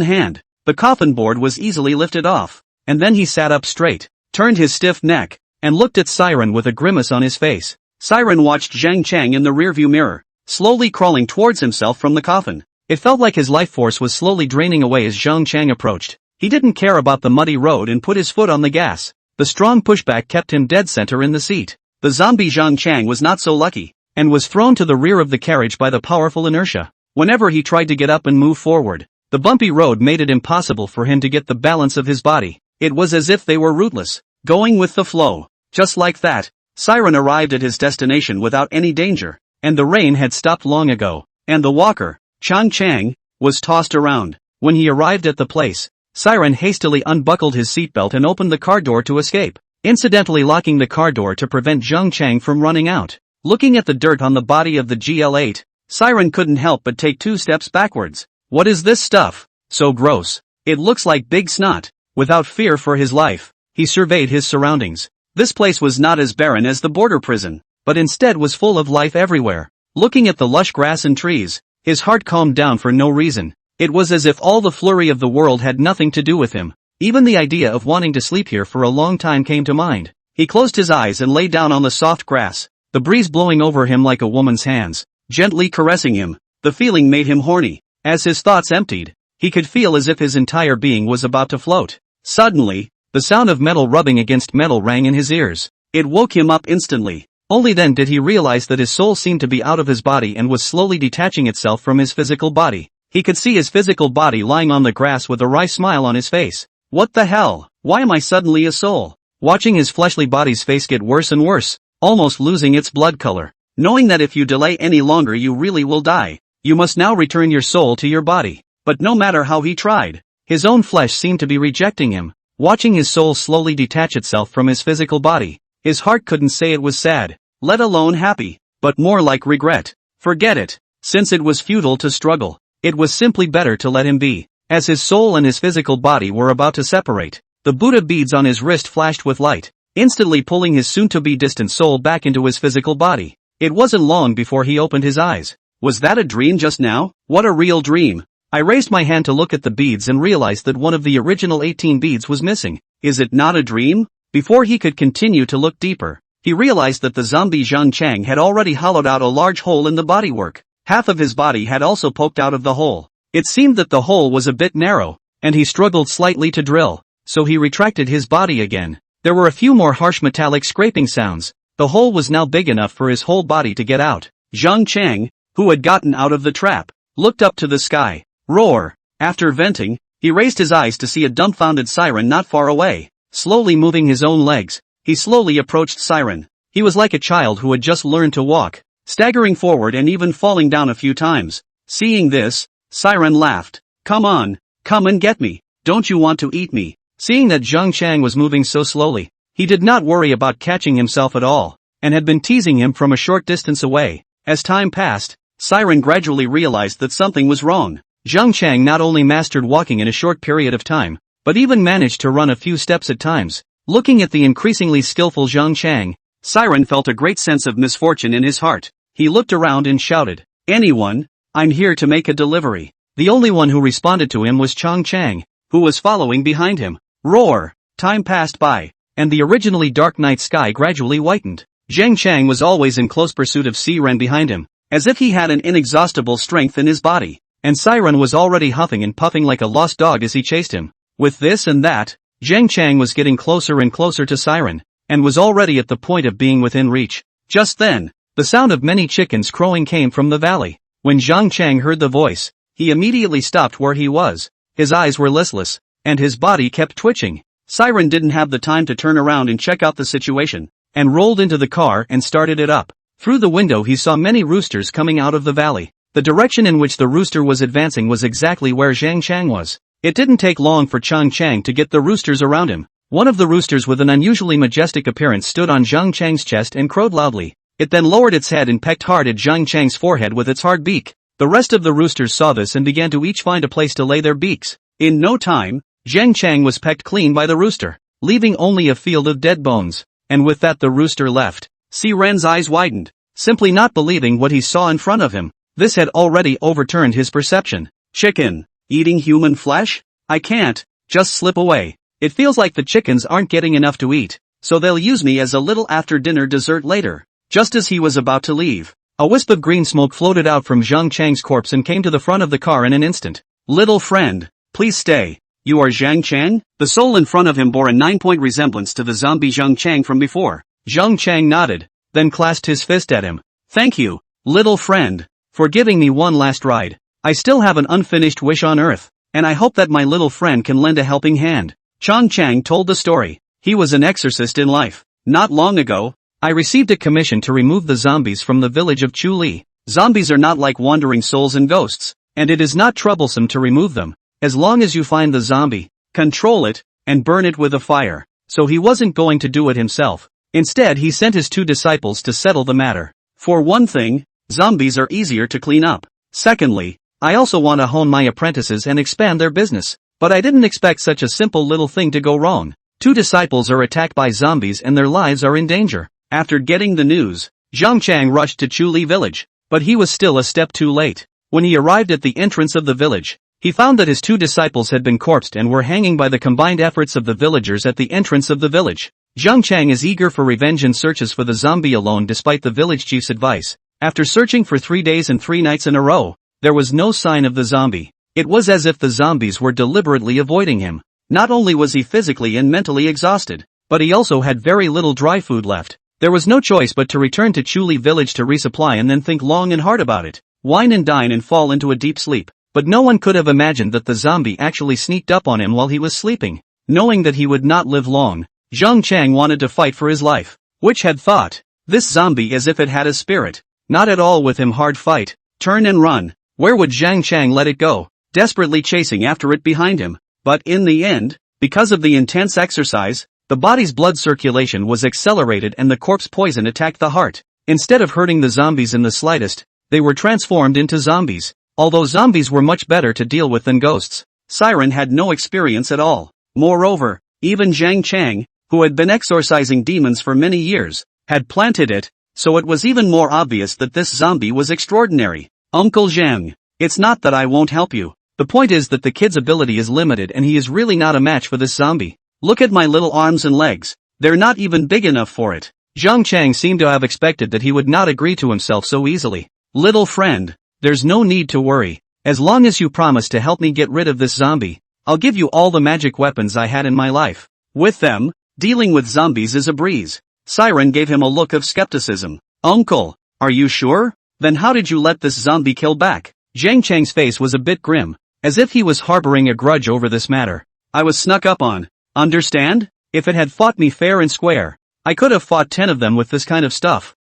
hand, the coffin board was easily lifted off, and then he sat up straight, turned his stiff neck, and looked at Siren with a grimace on his face. Siren watched Chang in the rearview mirror, slowly crawling towards himself from the coffin. It felt like his life force was slowly draining away as Chang approached. He didn't care about the muddy road and put his foot on the gas. The strong pushback kept him dead center in the seat. The zombie Chang was not so lucky, and was thrown to the rear of the carriage by the powerful inertia. Whenever he tried to get up and move forward, the bumpy road made it impossible for him to get the balance of his body. It was as if they were rootless, going with the flow. Just like that, Siren arrived at his destination without any danger, and the rain had stopped long ago, and the walker, Chang, was tossed around. When he arrived at the place, Siren hastily unbuckled his seatbelt and opened the car door to escape, incidentally locking the car door to prevent Chang from running out. Looking at the dirt on the body of the GL8, Siren couldn't help but take 2 steps backwards. What is this stuff? So gross. It looks like big snot. Without fear for his life, he surveyed his surroundings. This place was not as barren as the border prison, but instead was full of life everywhere. Looking at the lush grass and trees, his heart calmed down for no reason. It was as if all the flurry of the world had nothing to do with him. Even the idea of wanting to sleep here for a long time came to mind. He closed his eyes and lay down on the soft grass, the breeze blowing over him like a woman's hands, gently caressing him. The feeling made him horny. As his thoughts emptied, he could feel as if his entire being was about to float. Suddenly, the sound of metal rubbing against metal rang in his ears. It woke him up instantly. Only then did he realize that his soul seemed to be out of his body and was slowly detaching itself from his physical body. He could see his physical body lying on the grass with a wry smile on his face. What the hell? Why am I suddenly a soul? watching his fleshly body's face get worse and worse, almost losing its blood color. Knowing that if you delay any longer you really will die, you must now return your soul to your body. But no matter how he tried, his own flesh seemed to be rejecting him. Watching his soul slowly detach itself from his physical body, his heart couldn't say it was sad, let alone happy, but more like regret. Forget it. Since it was futile to struggle, it was simply better to let him be. As his soul and his physical body were about to separate, the Buddha beads on his wrist flashed with light, instantly pulling his soon-to-be distant soul back into his physical body. It wasn't long before he opened his eyes. Was that a dream just now? What a real dream. I raised my hand to look at the beads and realized that one of the original 18 beads was missing. Is it not a dream? Before he could continue to look deeper, he realized that the zombie Zhang Chang had already hollowed out a large hole in the bodywork. Half of his body had also poked out of the hole. It seemed that the hole was a bit narrow, and he struggled slightly to drill, so he retracted his body again. There were a few more harsh metallic scraping sounds. The hole was now big enough for his whole body to get out. Zhang Chang, who had gotten out of the trap, looked up to the sky. Roar! After venting, he raised his eyes to see a dumbfounded Siren not far away. Slowly moving his own legs, he slowly approached Siren. He was like a child who had just learned to walk, staggering forward and even falling down a few times. Seeing this, Siren laughed. Come on, come and get me. Don't you want to eat me? Seeing that Zhang Chang was moving so slowly, he did not worry about catching himself at all, and had been teasing him from a short distance away. As time passed, Siren gradually realized that something was wrong. Zhang Chang not only mastered walking in a short period of time, but even managed to run a few steps at times. Looking at the increasingly skillful Zhang Chang, Siren felt a great sense of misfortune in his heart. He looked around and shouted, "Anyone? I'm here to make a delivery." The only one who responded to him was Chang Chang, who was following behind him. Roar! Time passed by, and the originally dark night sky gradually whitened. Zhang Chang was always in close pursuit of Siren behind him, as if he had an inexhaustible strength in his body, and Siren was already huffing and puffing like a lost dog as he chased him. With this and that, Zhang Chang was getting closer and closer to Siren, and was already at the point of being within reach. Just then, the sound of many chickens crowing came from the valley. When Zhang Chang heard the voice, he immediately stopped where he was. His eyes were listless, and his body kept twitching. Siren didn't have the time to turn around and check out the situation, and rolled into the car and started it up. Through the window he saw many roosters coming out of the valley. The direction in which the rooster was advancing was exactly where Zhang Chang was. It didn't take long for Chang Chang to get the roosters around him. One of the roosters with an unusually majestic appearance stood on Zhang Chang's chest and crowed loudly. It then lowered its head and pecked hard at Zhang Chang's forehead with its hard beak. The rest of the roosters saw this and began to each find a place to lay their beaks. In no time, Zhang Chang was pecked clean by the rooster, leaving only a field of dead bones. And with that the rooster left. Siren's eyes widened, simply not believing what he saw in front of him. This had already overturned his perception. Chicken, eating human flesh? I can't just slip away. It feels like the chickens aren't getting enough to eat, so they'll use me as a little after-dinner dessert later. Just as he was about to leave, a wisp of green smoke floated out from Zhang Chang's corpse and came to the front of the car in an instant. Little friend, please stay. You are Zhang Chang? The soul in front of him bore a 9-point resemblance to the zombie Zhang Chang from before. Zhang Chang nodded, then clasped his fist at him. Thank you, little friend, for giving me one last ride. I still have an unfinished wish on Earth, and I hope that my little friend can lend a helping hand. Chang Chang told the story. He was an exorcist in life. Not long ago, I received a commission to remove the zombies from the village of Chuli. Zombies are not like wandering souls and ghosts, and it is not troublesome to remove them, as long as you find the zombie, control it, and burn it with a fire. So he wasn't going to do it himself. Instead he sent his 2 disciples to settle the matter. For one thing, zombies are easier to clean up. Secondly, I also want to hone my apprentices and expand their business. But I didn't expect such a simple little thing to go wrong. 2 disciples are attacked by zombies and their lives are in danger. After getting the news, Zhang Chang rushed to Chuli Village, but he was still a step too late. When he arrived at the entrance of the village, he found that his 2 disciples had been corpsed and were hanging by the combined efforts of the villagers at the entrance of the village. Zhang Chang is eager for revenge and searches for the zombie alone despite the village chief's advice. After searching for 3 days and 3 nights in a row, there was no sign of the zombie. It was as if the zombies were deliberately avoiding him. Not only was he physically and mentally exhausted, but he also had very little dry food left. There was no choice but to return to Chuli Village to resupply and then think long and hard about it. Wine and dine and fall into a deep sleep. But no one could have imagined that the zombie actually sneaked up on him while he was sleeping. Knowing that he would not live long, Zhang Chang wanted to fight for his life. Which had thought? This zombie as if it had a spirit. Not at all with him hard fight. Turn and run. Where would Zhang Chang let it go? Desperately chasing after it behind him. But in the end, because of the intense exercise, the body's blood circulation was accelerated and the corpse poison attacked the heart. Instead of hurting the zombies in the slightest, they were transformed into zombies. Although zombies were much better to deal with than ghosts, Siren had no experience at all. Moreover, even Zhang Chang, who had been exorcising demons for many years, had planted it, so it was even more obvious that this zombie was extraordinary. Uncle Zhang, it's not that I won't help you. The point is that the kid's ability is limited and he is really not a match for this zombie. Look at my little arms and legs. They're not even big enough for it. Zhang Chang seemed to have expected that he would not agree to himself so easily. Little friend, there's no need to worry. As long as you promise to help me get rid of this zombie, I'll give you all the magic weapons I had in my life. With them, dealing with zombies is a breeze. Siren gave him a look of skepticism. Uncle, are you sure? Then how did you let this zombie kill back? Zhang Chang's face was a bit grim, as if he was harboring a grudge over this matter. I was snuck up on. Understand? If it had fought me fair and square, I could have fought 10 of them with this kind of stuff.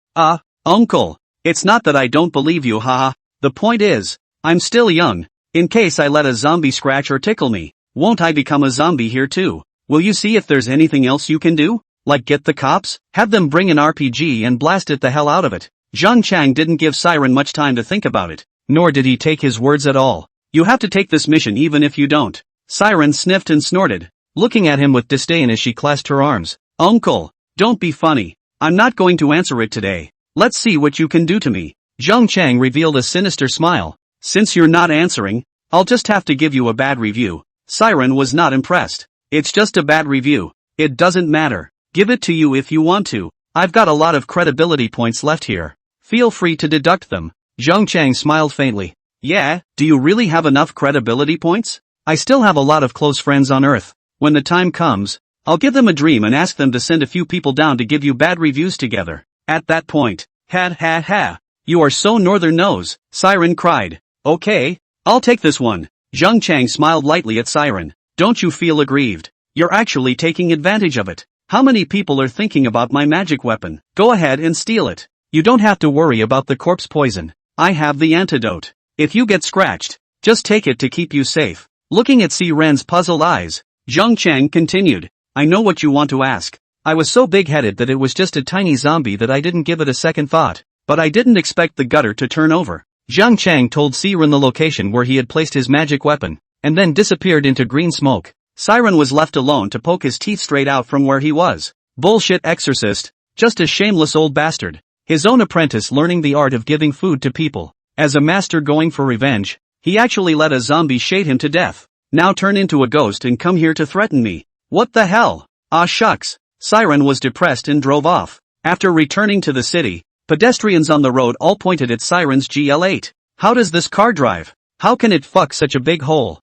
Uncle, it's not that I don't believe you, haha. The point is, I'm still young. In case I let a zombie scratch or tickle me, won't I become a zombie here too? Will you see if there's anything else you can do? Like get the cops? Have them bring an RPG and blast it the hell out of it. Zhang Chang didn't give Siren much time to think about it, nor did he take his words at all. You have to take this mission even if you don't. Siren sniffed and snorted, looking at him with disdain as she clasped her arms. Uncle, don't be funny. I'm not going to answer it today. Let's see what you can do to me. Zhang Chang revealed a sinister smile. Since you're not answering, I'll just have to give you a bad review. Siren was not impressed. It's just a bad review. It doesn't matter. Give it to you if you want to. I've got a lot of credibility points left here. Feel free to deduct them. Zhang Chang smiled faintly. Yeah, do you really have enough credibility points? I still have a lot of close friends on Earth. When the time comes, I'll give them a dream and ask them to send a few people down to give you bad reviews together. At that point, ha. You are so northern nose, Siren cried. Okay, I'll take this one. Zhang Chang smiled lightly at Siren. Don't you feel aggrieved? You're actually taking advantage of it. How many people are thinking about my magic weapon? Go ahead and steal it. You don't have to worry about the corpse poison. I have the antidote. If you get scratched, just take it to keep you safe. Looking at Siren's puzzled eyes, Zhang Chang continued. I know what you want to ask. I was so big-headed that it was just a tiny zombie that I didn't give it a second thought. But I didn't expect the gutter to turn over. Zhang Chang told Siren the location where he had placed his magic weapon, and then disappeared into green smoke. Siren was left alone to poke his teeth straight out from where he was. Bullshit exorcist, just a shameless old bastard. His own apprentice learning the art of giving food to people. As a master going for revenge, he actually let a zombie shade him to death. Now turn into a ghost and come here to threaten me. What the hell? Ah shucks. Siren was depressed and drove off. After returning to the city, pedestrians on the road all pointed at Siren's GL8. How does this car drive? How can it fuck such a big hole?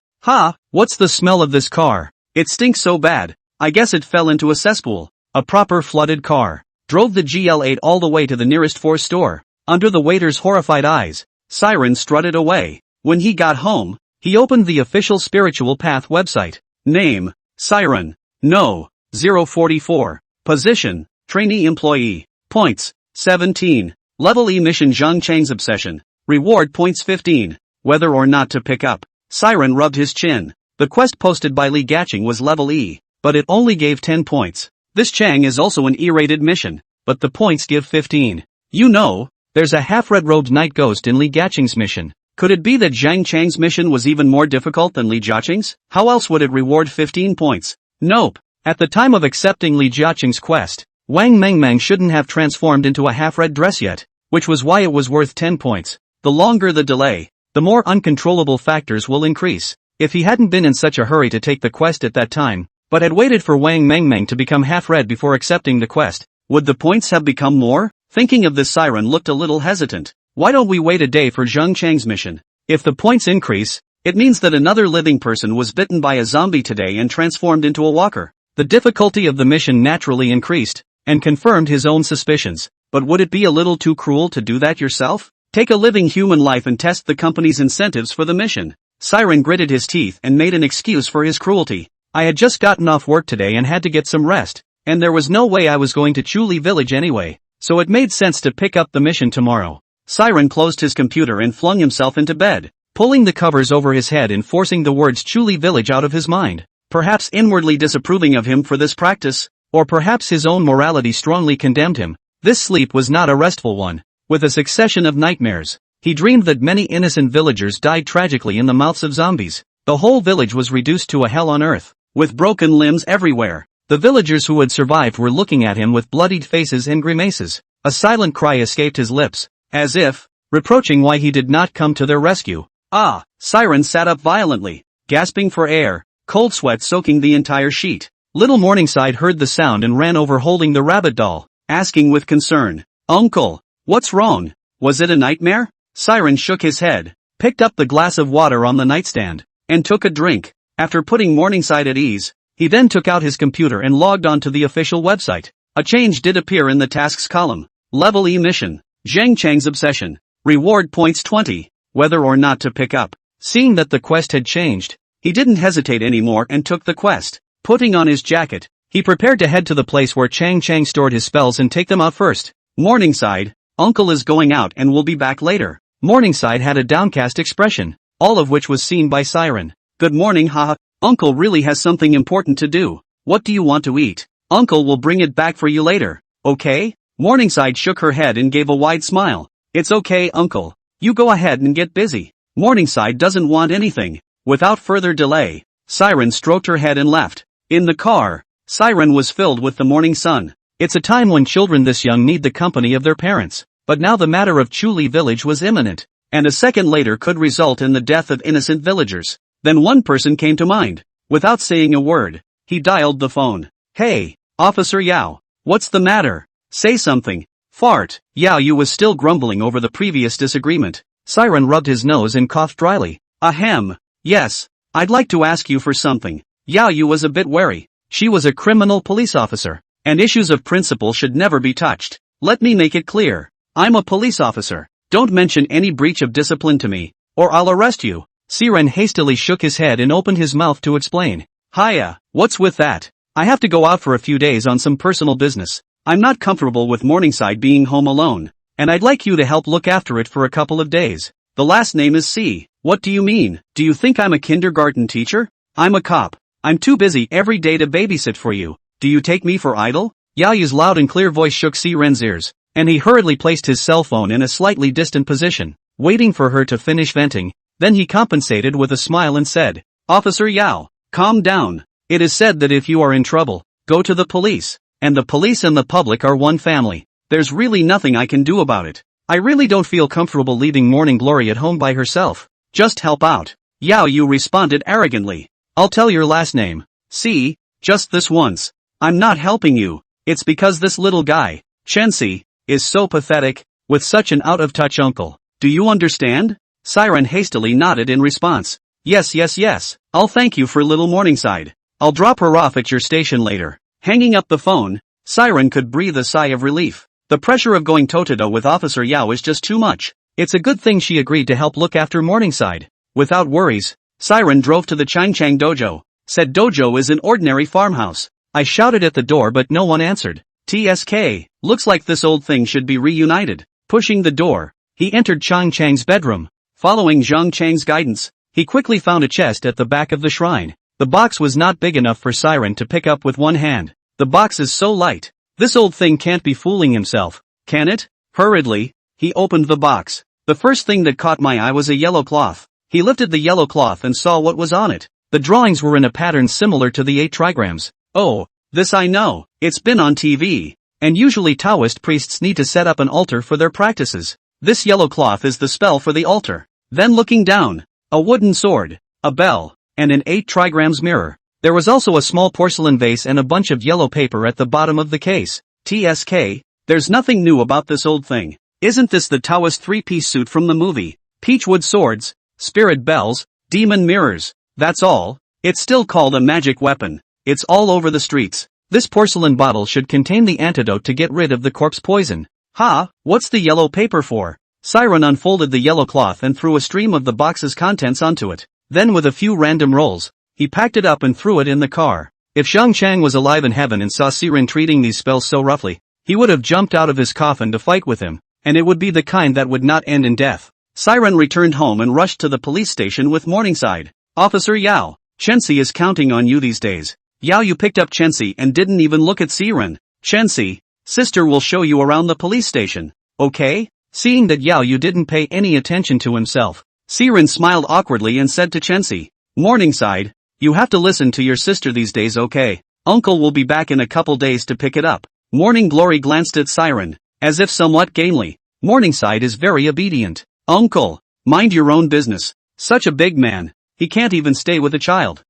What's the smell of this car? It stinks so bad. I guess it fell into a cesspool. A proper flooded car. Drove the GL8 all the way to the nearest Force store. Under the waiter's horrified eyes, Siren strutted away. When he got home, he opened the official Spiritual Path website. Name, Siren. No, 044. Position, trainee employee. Points, 17. Level E mission Zhang Chang's obsession. Reward points 15. Whether or not to pick up. Siren rubbed his chin. The quest posted by Li Gaching was level E, but it only gave 10 points. This Chang is also an E-rated mission, but the points give 15. You know, there's a half-red-robed night ghost in Li Gaching's mission. Could it be that Zhang Chang's mission was even more difficult than Li Gaching's? How else would it reward 15 points? Nope. At the time of accepting Li Gaching's quest, Wang Mengmeng shouldn't have transformed into a half-red dress yet, which was why it was worth 10 points. The longer the delay, the more uncontrollable factors will increase. If he hadn't been in such a hurry to take the quest at that time, but had waited for Wang Mengmeng to become half-red before accepting the quest, would the points have become more? Thinking of this, Siren looked a little hesitant. Why don't we wait a day for Zhang Chang's mission? If the points increase, it means that another living person was bitten by a zombie today and transformed into a walker. The difficulty of the mission naturally increased, and confirmed his own suspicions. But would it be a little too cruel to do that yourself? Take a living human life and test the company's incentives for the mission. Siren gritted his teeth and made an excuse for his cruelty. I had just gotten off work today and had to get some rest. and there was no way I was going to Chuli Village anyway, so it made sense to pick up the mission tomorrow. Siren closed his computer and flung himself into bed, pulling the covers over his head and forcing the words Chuli Village out of his mind. Perhaps inwardly disapproving of him for this practice, or perhaps his own morality strongly condemned him. This sleep was not a restful one. With a succession of nightmares, he dreamed that many innocent villagers died tragically in the mouths of zombies. The whole village was reduced to a hell on earth, with broken limbs everywhere. The villagers who had survived were looking at him with bloodied faces and grimaces. A silent cry escaped his lips, as if reproaching why he did not come to their rescue. Ah! Siren sat up violently, gasping for air, cold sweat soaking the entire sheet. Little Morningside heard the sound and ran over holding the rabbit doll, asking with concern, "Uncle, what's wrong? Was it a nightmare?" Siren shook his head, picked up the glass of water on the nightstand, and took a drink. After putting Morningside at ease, he then took out his computer and logged on to the official website. A change did appear in the tasks column. Level E mission, Zhang Chang's obsession. Reward points 20. Whether or not to pick up. Seeing that the quest had changed, he didn't hesitate anymore and took the quest. Putting on his jacket, he prepared to head to the place where Chang Chang stored his spells and take them out first. Morningside, Uncle is going out and will be back later. Morningside had a downcast expression, all of which was seen by Siren. Good morning, haha. Uncle really has something important to do. What do you want to eat? Uncle will bring it back for you later. Okay? Morningside shook her head and gave a wide smile. It's okay, Uncle. You go ahead and get busy. Morningside doesn't want anything. Without further delay, Siren stroked her head and left. In the car, Siren was filled with the morning sun. It's a time when children this young need the company of their parents. But now the matter of Chuli Village was imminent, and a second later could result in the death of innocent villagers. Then one person came to mind. Without saying a word, he dialed the phone. Hey, Officer Yao. What's the matter? Say something. Fart. Yao Yu was still grumbling over the previous disagreement. Siren rubbed his nose and coughed dryly. Ahem. Yes, I'd like to ask you for something. Yao Yu was a bit wary. She was a criminal police officer, and issues of principle should never be touched. Let me make it clear. I'm a police officer. Don't mention any breach of discipline to me, or I'll arrest you. Siren hastily shook his head and opened his mouth to explain. Hiya, what's with that? I have to go out for a few days on some personal business. I'm not comfortable with Morningside being home alone, and I'd like you to help look after it for a couple of days. The last name is C. What do you mean? Do you think I'm a kindergarten teacher? I'm a cop. I'm too busy every day to babysit for you. Do you take me for idle? Yao Yu's loud and clear voice shook Siren's ears, and he hurriedly placed his cell phone in a slightly distant position, waiting for her to finish venting. Then he compensated with a smile and said, Officer Yao, calm down. It is said that if you are in trouble, go to the police. And the police and the public are one family. There's really nothing I can do about it. I really don't feel comfortable leaving Morning Glory at home by herself. Just help out. Yao Yu responded arrogantly. I'll tell your last name. See, just this once. I'm not helping you. It's because this little guy, Chensi, is so pathetic, with such an out-of-touch uncle. Do you understand? Siren hastily nodded in response. Yes. I'll thank you for little Morningside. I'll drop her off at your station later. Hanging up the phone, Siren could breathe a sigh of relief. The pressure of going toe-to-toe with Officer Yao is just too much. It's a good thing she agreed to help look after Morningside. Without worries, Siren drove to the Changchang dojo. Said dojo is an ordinary farmhouse. I shouted at the door but no one answered. TSK, looks like this old thing should be reunited. Pushing the door, he entered Chang Chang's bedroom. Following Zhang Chang's guidance, he quickly found a chest at the back of the shrine. The box was not big enough for Siren to pick up with one hand. The box is so light. This old thing can't be fooling himself, can it? Hurriedly, he opened the box. The first thing that caught my eye was a yellow cloth. He lifted the yellow cloth and saw what was on it. The drawings were in a pattern similar to the 8 trigrams. Oh, this I know. It's been on TV. And usually Taoist priests need to set up an altar for their practices. This yellow cloth is the spell for the altar. Then looking down, a wooden sword, a bell, and an 8 trigrams mirror. There was also a small porcelain vase and a bunch of yellow paper at the bottom of the case. TSK, there's nothing new about this old thing. Isn't this the Taoist 3-piece suit from the movie? Peachwood swords, spirit bells, demon mirrors. That's all. It's still called a magic weapon. It's all over the streets. This porcelain bottle should contain the antidote to get rid of the corpse poison. Ha, what's the yellow paper for? Siren unfolded the yellow cloth and threw a stream of the box's contents onto it. Then with a few random rolls, he packed it up and threw it in the car. If Xiang Chang was alive in heaven and saw Siren treating these spells so roughly, he would have jumped out of his coffin to fight with him, and it would be the kind that would not end in death. Siren returned home and rushed to the police station with Morningside. Officer Yao, Chensi is counting on you these days. Yao, you picked up Chensi and didn't even look at Siren. Chensi, sister will show you around the police station. Okay? Seeing that Yao Yu didn't pay any attention to himself, Siren smiled awkwardly and said to Chensi, Morningside, you have to listen to your sister these days, okay? Uncle will be back in a couple days to pick it up. Morning Glory glanced at Siren, as if somewhat gamely. Morningside is very obedient. Uncle, mind your own business. Such a big man, he can't even stay with a child.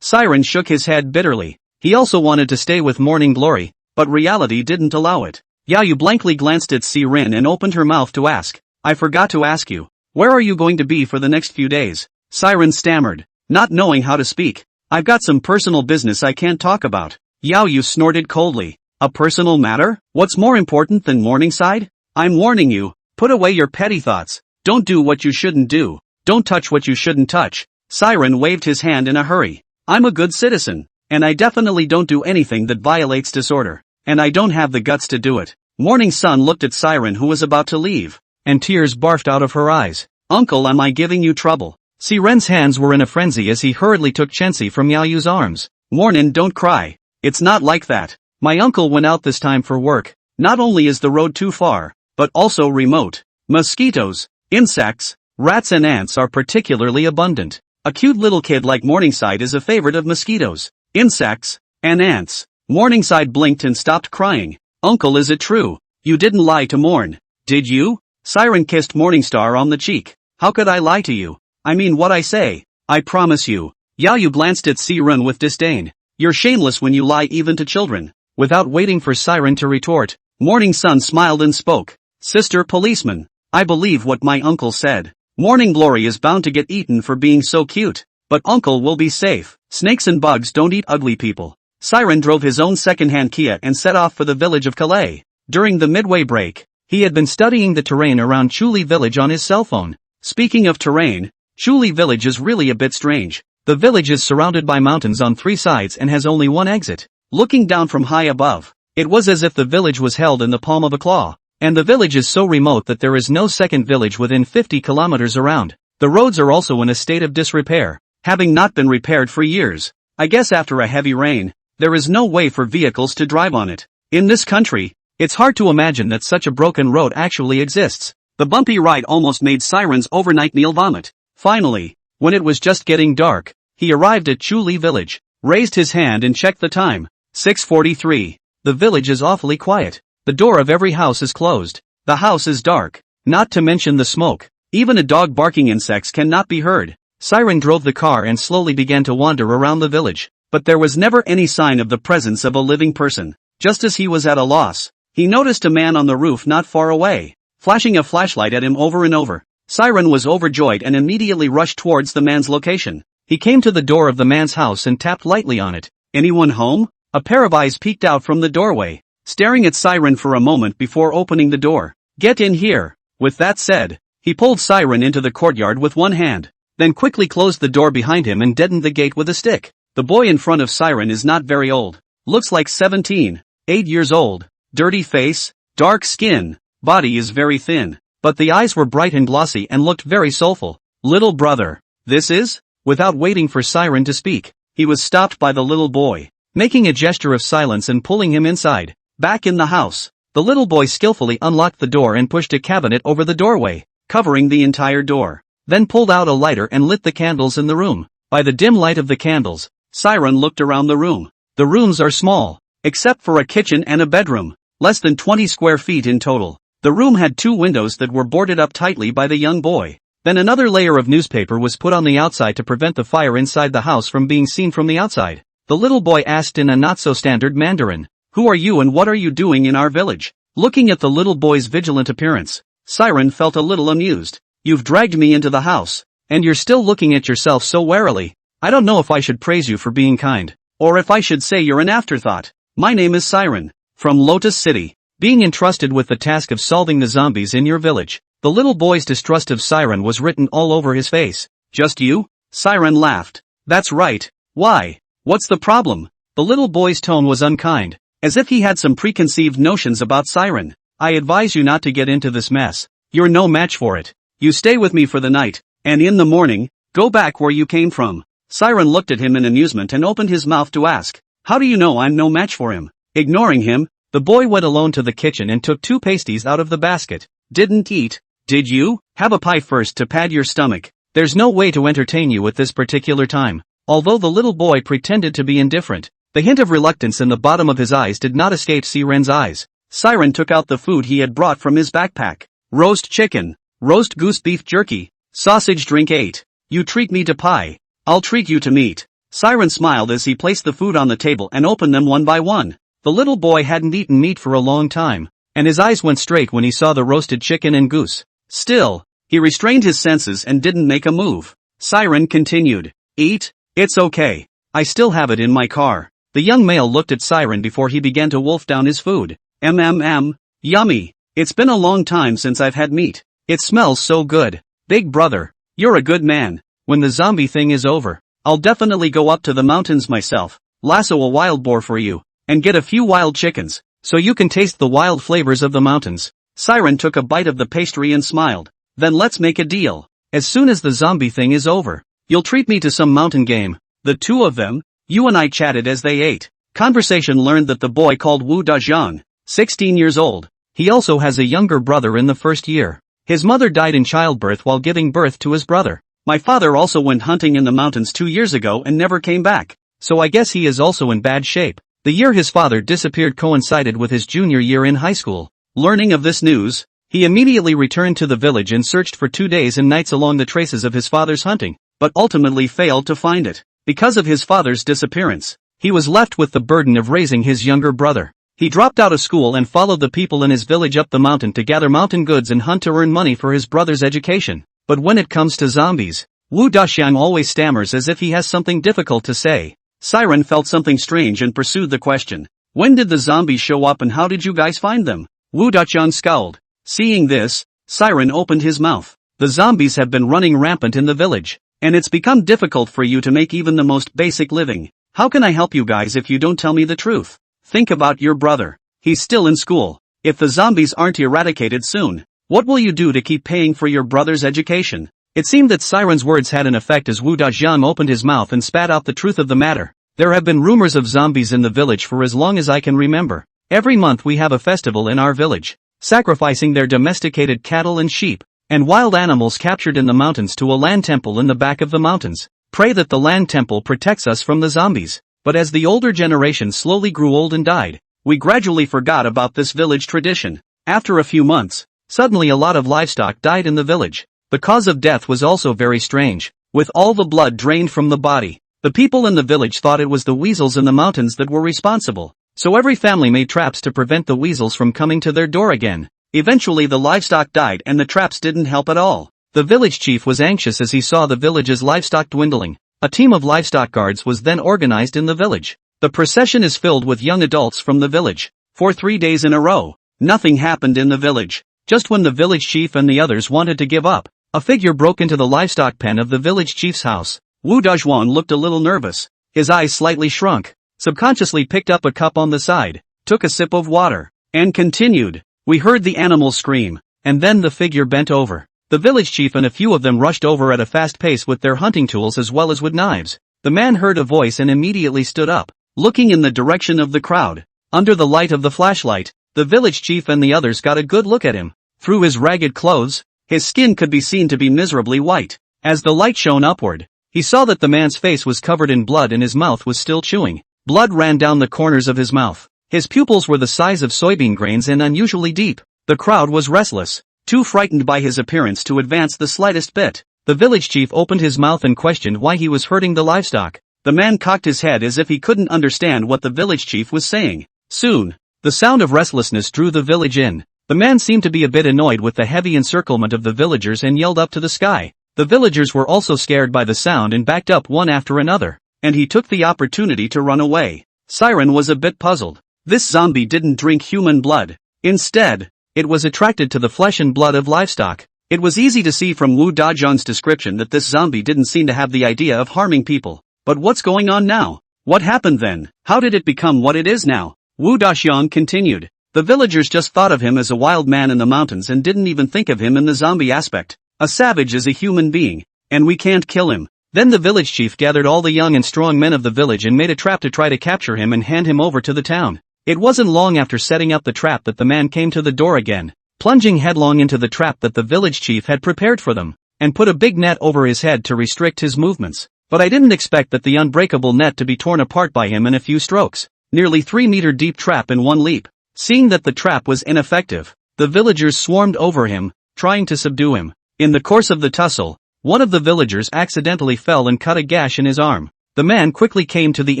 Siren shook his head bitterly. He also wanted to stay with Morning Glory, but reality didn't allow it. Yao Yu blankly glanced at Siren and opened her mouth to ask, I forgot to ask you, where are you going to be for the next few days? Siren stammered, not knowing how to speak. I've got some personal business I can't talk about. Yao Yu snorted coldly. A personal matter? What's more important than Morningside? I'm warning you, put away your petty thoughts. Don't do what you shouldn't do. Don't touch what you shouldn't touch. Siren waved his hand in a hurry. I'm a good citizen, and I definitely don't do anything that violates disorder, and I don't have the guts to do it. Morning Sun looked at Siren, who was about to leave, and tears barfed out of her eyes. Uncle, am I giving you trouble? Siren's hands were in a frenzy as he hurriedly took Chensi from Yao Yu's arms. Mornin, don't cry. It's not like that. My uncle went out this time for work. Not only is the road too far, but also remote. Mosquitoes, insects, rats and ants are particularly abundant. A cute little kid like Morningside is a favorite of mosquitoes, insects, and ants. Morningside blinked and stopped crying. Uncle, is it true? You didn't lie to Morn, did you? Siren kissed Morningstar on the cheek. How could I lie to you? I mean what I say. I promise you. Yao Yu glanced at Siren with disdain. You're shameless when you lie even to children. Without waiting for Siren to retort, Morning Sun smiled and spoke. Sister policeman, I believe what my uncle said. Morning Glory is bound to get eaten for being so cute, but uncle will be safe. Snakes and bugs don't eat ugly people. Siren drove his own second-hand Kia and set off for the village of Calais. During the midway break, he had been studying the terrain around Chuli Village on his cell phone. Speaking of terrain, Chuli Village is really a bit strange. The village is surrounded by mountains on three sides and has only one exit. Looking down from high above, it was as if the village was held in the palm of a claw. And the village is so remote that there is no second village within 50 kilometers around. The roads are also in a state of disrepair, having not been repaired for years. I guess after a heavy rain, there is no way for vehicles to drive on it. In this country, it's hard to imagine that such a broken road actually exists. The bumpy ride almost made Siren's overnight meal vomit. Finally, when it was just getting dark, he arrived at Chuli Village, raised his hand and checked the time. 6:43. The village is awfully quiet. The door of every house is closed. The house is dark, not to mention the smoke. Even a dog barking insects cannot be heard. Siren drove the car and slowly began to wander around the village, but there was never any sign of the presence of a living person. Just as he was at a loss, he noticed a man on the roof not far away, flashing a flashlight at him over and over. Siren was overjoyed and immediately rushed towards the man's location. He came to the door of the man's house and tapped lightly on it. Anyone home? A pair of eyes peeked out from the doorway, staring at Siren for a moment before opening the door. Get in here. With that said, he pulled Siren into the courtyard with one hand, then quickly closed the door behind him and deadened the gate with a stick. The boy in front of Siren is not very old. Looks like 17, 8 years old. Dirty face, dark skin, body is very thin, but the eyes were bright and glossy and looked very soulful. Little brother, this is? Without waiting for Siren to speak, he was stopped by the little boy, making a gesture of silence and pulling him inside. Back in the house, the little boy skillfully unlocked the door and pushed a cabinet over the doorway, covering the entire door. Then pulled out a lighter and lit the candles in the room. By the dim light of the candles, Siren looked around the room. The rooms are small, except for a kitchen and a bedroom, less than 20 square feet in total. The room had 2 windows that were boarded up tightly by the young boy. Then another layer of newspaper was put on the outside to prevent the fire inside the house from being seen from the outside. The little boy asked in a not-so-standard Mandarin, "Who are you and what are you doing in our village?" Looking at the little boy's vigilant appearance, Siren felt a little amused. "You've dragged me into the house, and you're still looking at yourself so warily. I don't know if I should praise you for being kind, or if I should say you're an afterthought. My name is Siren, from Lotus City, being entrusted with the task of solving the zombies in your village." The little boy's distrust of Siren was written all over his face. "Just you?" Siren laughed. "That's right. Why? What's the problem? The little boy's tone was unkind, as if he had some preconceived notions about Siren. I advise you not to get into this mess. You're no match for it. You stay with me for the night, and in the morning, go back where you came from. Siren looked at him in amusement and opened his mouth to ask, how do you know I'm no match for him? Ignoring him, the boy went alone to the kitchen and took 2 pasties out of the basket. Didn't eat, did you? Have a pie first to pad your stomach. There's no way to entertain you at this particular time. Although the little boy pretended to be indifferent, the hint of reluctance in the bottom of his eyes did not escape Siren's eyes. Siren took out the food he had brought from his backpack. Roast chicken, roast goose beef jerky, sausage drink 8. You treat me to pie, I'll treat you to meat. Siren smiled as he placed the food on the table and opened them one by one. The little boy hadn't eaten meat for a long time, and his eyes went straight when he saw the roasted chicken and goose. Still, he restrained his senses and didn't make a move. Siren continued, eat, it's okay. I still have it in my car. The young male looked at Siren before he began to wolf down his food. Yummy. It's been a long time since I've had meat. It smells so good. Big brother, you're a good man. When the zombie thing is over, I'll definitely go up to the mountains myself, lasso a wild boar for you, and get a few wild chickens, so you can taste the wild flavors of the mountains. Siren took a bite of the pastry and smiled. Then let's make a deal. As soon as the zombie thing is over, you'll treat me to some mountain game. The 2 of them. You and I chatted as they ate. Conversation learned that the boy called Wu Dazhang, 16 years old. He also has a younger brother in the first year. His mother died in childbirth while giving birth to his brother. My father also went hunting in the mountains 2 years ago and never came back, so I guess he is also in bad shape. The year his father disappeared coincided with his junior year in high school. Learning of this news, he immediately returned to the village and searched for 2 days and nights along the traces of his father's hunting, but ultimately failed to find it. Because of his father's disappearance, he was left with the burden of raising his younger brother. He dropped out of school and followed the people in his village up the mountain to gather mountain goods and hunt to earn money for his brother's education. But when it comes to zombies, Wu Daxiang always stammers as if he has something difficult to say. Siren felt something strange and pursued the question. When did the zombies show up and how did you guys find them? Wu Daxiang scowled. Seeing this, Siren opened his mouth. The zombies have been running rampant in the village, and it's become difficult for you to make even the most basic living. How can I help you guys if you don't tell me the truth? Think about your brother. He's still in school. If the zombies aren't eradicated soon, what will you do to keep paying for your brother's education? It seemed that Siren's words had an effect as Wu Daxiang opened his mouth and spat out the truth of the matter. There have been rumors of zombies in the village for as long as I can remember. Every month we have a festival in our village, sacrificing their domesticated cattle and sheep, and wild animals captured in the mountains to a land temple in the back of the mountains. Pray that the land temple protects us from the zombies. But as the older generation slowly grew old and died, we gradually forgot about this village tradition. After a few months, suddenly a lot of livestock died in the village. The cause of death was also very strange. With all the blood drained from the body, the people in the village thought it was the weasels in the mountains that were responsible. So every family made traps to prevent the weasels from coming to their door again. Eventually the livestock died and the traps didn't help at all. The village chief was anxious as he saw the village's livestock dwindling. A team of livestock guards was then organized in the village. The procession is filled with young adults from the village. For 3 days in a row, nothing happened in the village. Just when the village chief and the others wanted to give up, a figure broke into the livestock pen of the village chief's house. Wu Dazhuan looked a little nervous. His eyes slightly shrunk, subconsciously picked up a cup on the side, took a sip of water, and continued. We heard the animals scream, and then the figure bent over. The village chief and a few of them rushed over at a fast pace with their hunting tools as well as with knives. The man heard a voice and immediately stood up, looking in the direction of the crowd. Under the light of the flashlight, the village chief and the others got a good look at him. Through his ragged clothes, his skin could be seen to be miserably white. As the light shone upward, he saw that the man's face was covered in blood and his mouth was still chewing. Blood ran down the corners of his mouth. His pupils were the size of soybean grains and unusually deep. The crowd was restless, too frightened by his appearance to advance the slightest bit. The village chief opened his mouth and questioned why he was hurting the livestock. The man cocked his head as if he couldn't understand what the village chief was saying. Soon, the sound of restlessness drew the village in. The man seemed to be a bit annoyed with the heavy encirclement of the villagers and yelled up to the sky. The villagers were also scared by the sound and backed up one after another, and he took the opportunity to run away. Siren was a bit puzzled. This zombie didn't drink human blood. Instead, it was attracted to the flesh and blood of livestock. It was easy to see from Wu Dazhang's description that this zombie didn't seem to have the idea of harming people. But what's going on now? What happened then? How did it become what it is now? Wu Daxiang continued. The villagers just thought of him as a wild man in the mountains and didn't even think of him in the zombie aspect. A savage is a human being, and we can't kill him. Then the village chief gathered all the young and strong men of the village and made a trap to try to capture him and hand him over to the town. It wasn't long after setting up the trap that the man came to the door again, plunging headlong into the trap that the village chief had prepared for them, and put a big net over his head to restrict his movements. But I didn't expect that the unbreakable net to be torn apart by him in a few strokes. Nearly 3-meter deep trap in one leap. Seeing that the trap was ineffective, the villagers swarmed over him, trying to subdue him. In the course of the tussle, one of the villagers accidentally fell and cut a gash in his arm. The man quickly came to the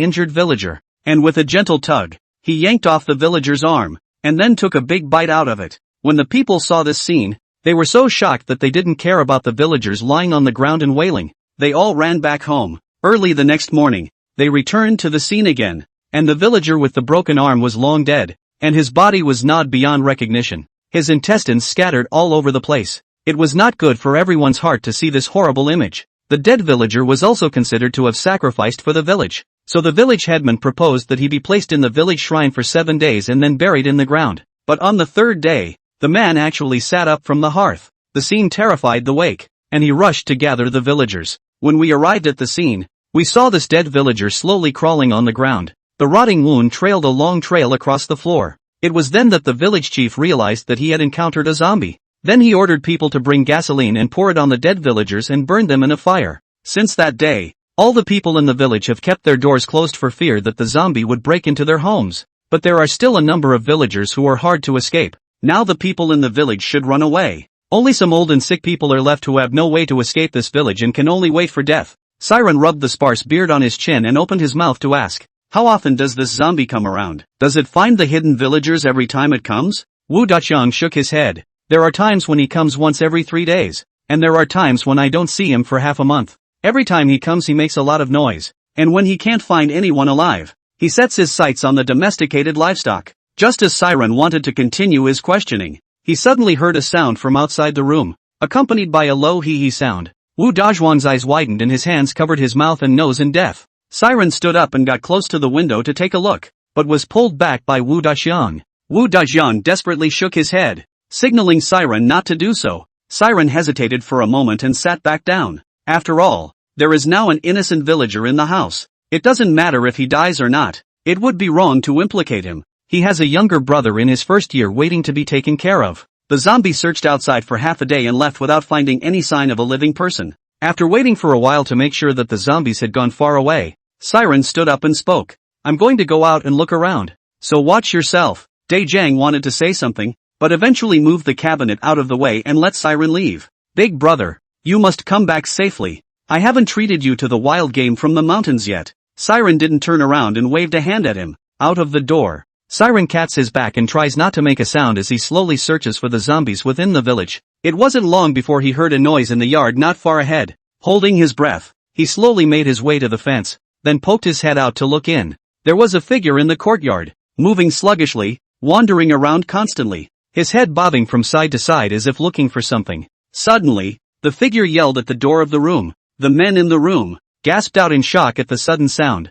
injured villager, and with a gentle tug, he yanked off the villager's arm, and then took a big bite out of it. When the people saw this scene, they were so shocked that they didn't care about the villagers lying on the ground and wailing. They all ran back home. Early the next morning, they returned to the scene again, and the villager with the broken arm was long dead, and his body was gnawed beyond recognition. His intestines scattered all over the place. It was not good for everyone's heart to see this horrible image. The dead villager was also considered to have sacrificed for the village, so the village headman proposed that he be placed in the village shrine for 7 days and then buried in the ground. But on the 3rd day, the man actually sat up from the hearth. The scene terrified the wake, and he rushed to gather the villagers. When we arrived at the scene, we saw this dead villager slowly crawling on the ground. The rotting wound trailed a long trail across the floor. It was then that the village chief realized that he had encountered a zombie. Then he ordered people to bring gasoline and pour it on the dead villagers and burn them in a fire. Since that day, all the people in the village have kept their doors closed for fear that the zombie would break into their homes. But there are still a number of villagers who are hard to escape. Now the people in the village should run away. Only some old and sick people are left who have no way to escape this village and can only wait for death. Siren rubbed the sparse beard on his chin and opened his mouth to ask, how often does this zombie come around? Does it find the hidden villagers every time it comes? Wu Daqiang shook his head. There are times when he comes once every 3 days, and there are times when I don't see him for half a month. Every time he comes he makes a lot of noise, and when he can't find anyone alive, he sets his sights on the domesticated livestock. Just as Siren wanted to continue his questioning, he suddenly heard a sound from outside the room, accompanied by a low hee-hee sound. Wu Dazhuang's eyes widened and his hands covered his mouth and nose in death. Siren stood up and got close to the window to take a look, but was pulled back by Wu Daxiang. Wu Daxiang desperately shook his head, signaling Siren not to do so. Siren hesitated for a moment and sat back down. After all, there is now an innocent villager in the house. It doesn't matter if he dies or not. It would be wrong to implicate him. He has a younger brother in his first year waiting to be taken care of. The zombie searched outside for half a day and left without finding any sign of a living person. After waiting for a while to make sure that the zombies had gone far away, Siren stood up and spoke. I'm going to go out and look around. So watch yourself. Dai Jiang wanted to say something, but eventually moved the cabinet out of the way and let Siren leave. Big brother, you must come back safely. I haven't treated you to the wild game from the mountains yet. Siren didn't turn around and waved a hand at him. Out of the door, Siren cats his back and tries not to make a sound as he slowly searches for the zombies within the village. It wasn't long before he heard a noise in the yard not far ahead. Holding his breath, he slowly made his way to the fence, then poked his head out to look in. There was a figure in the courtyard, moving sluggishly, wandering around constantly, his head bobbing from side to side as if looking for something. Suddenly, the figure yelled at the door of the room. The men in the room gasped out in shock at the sudden sound.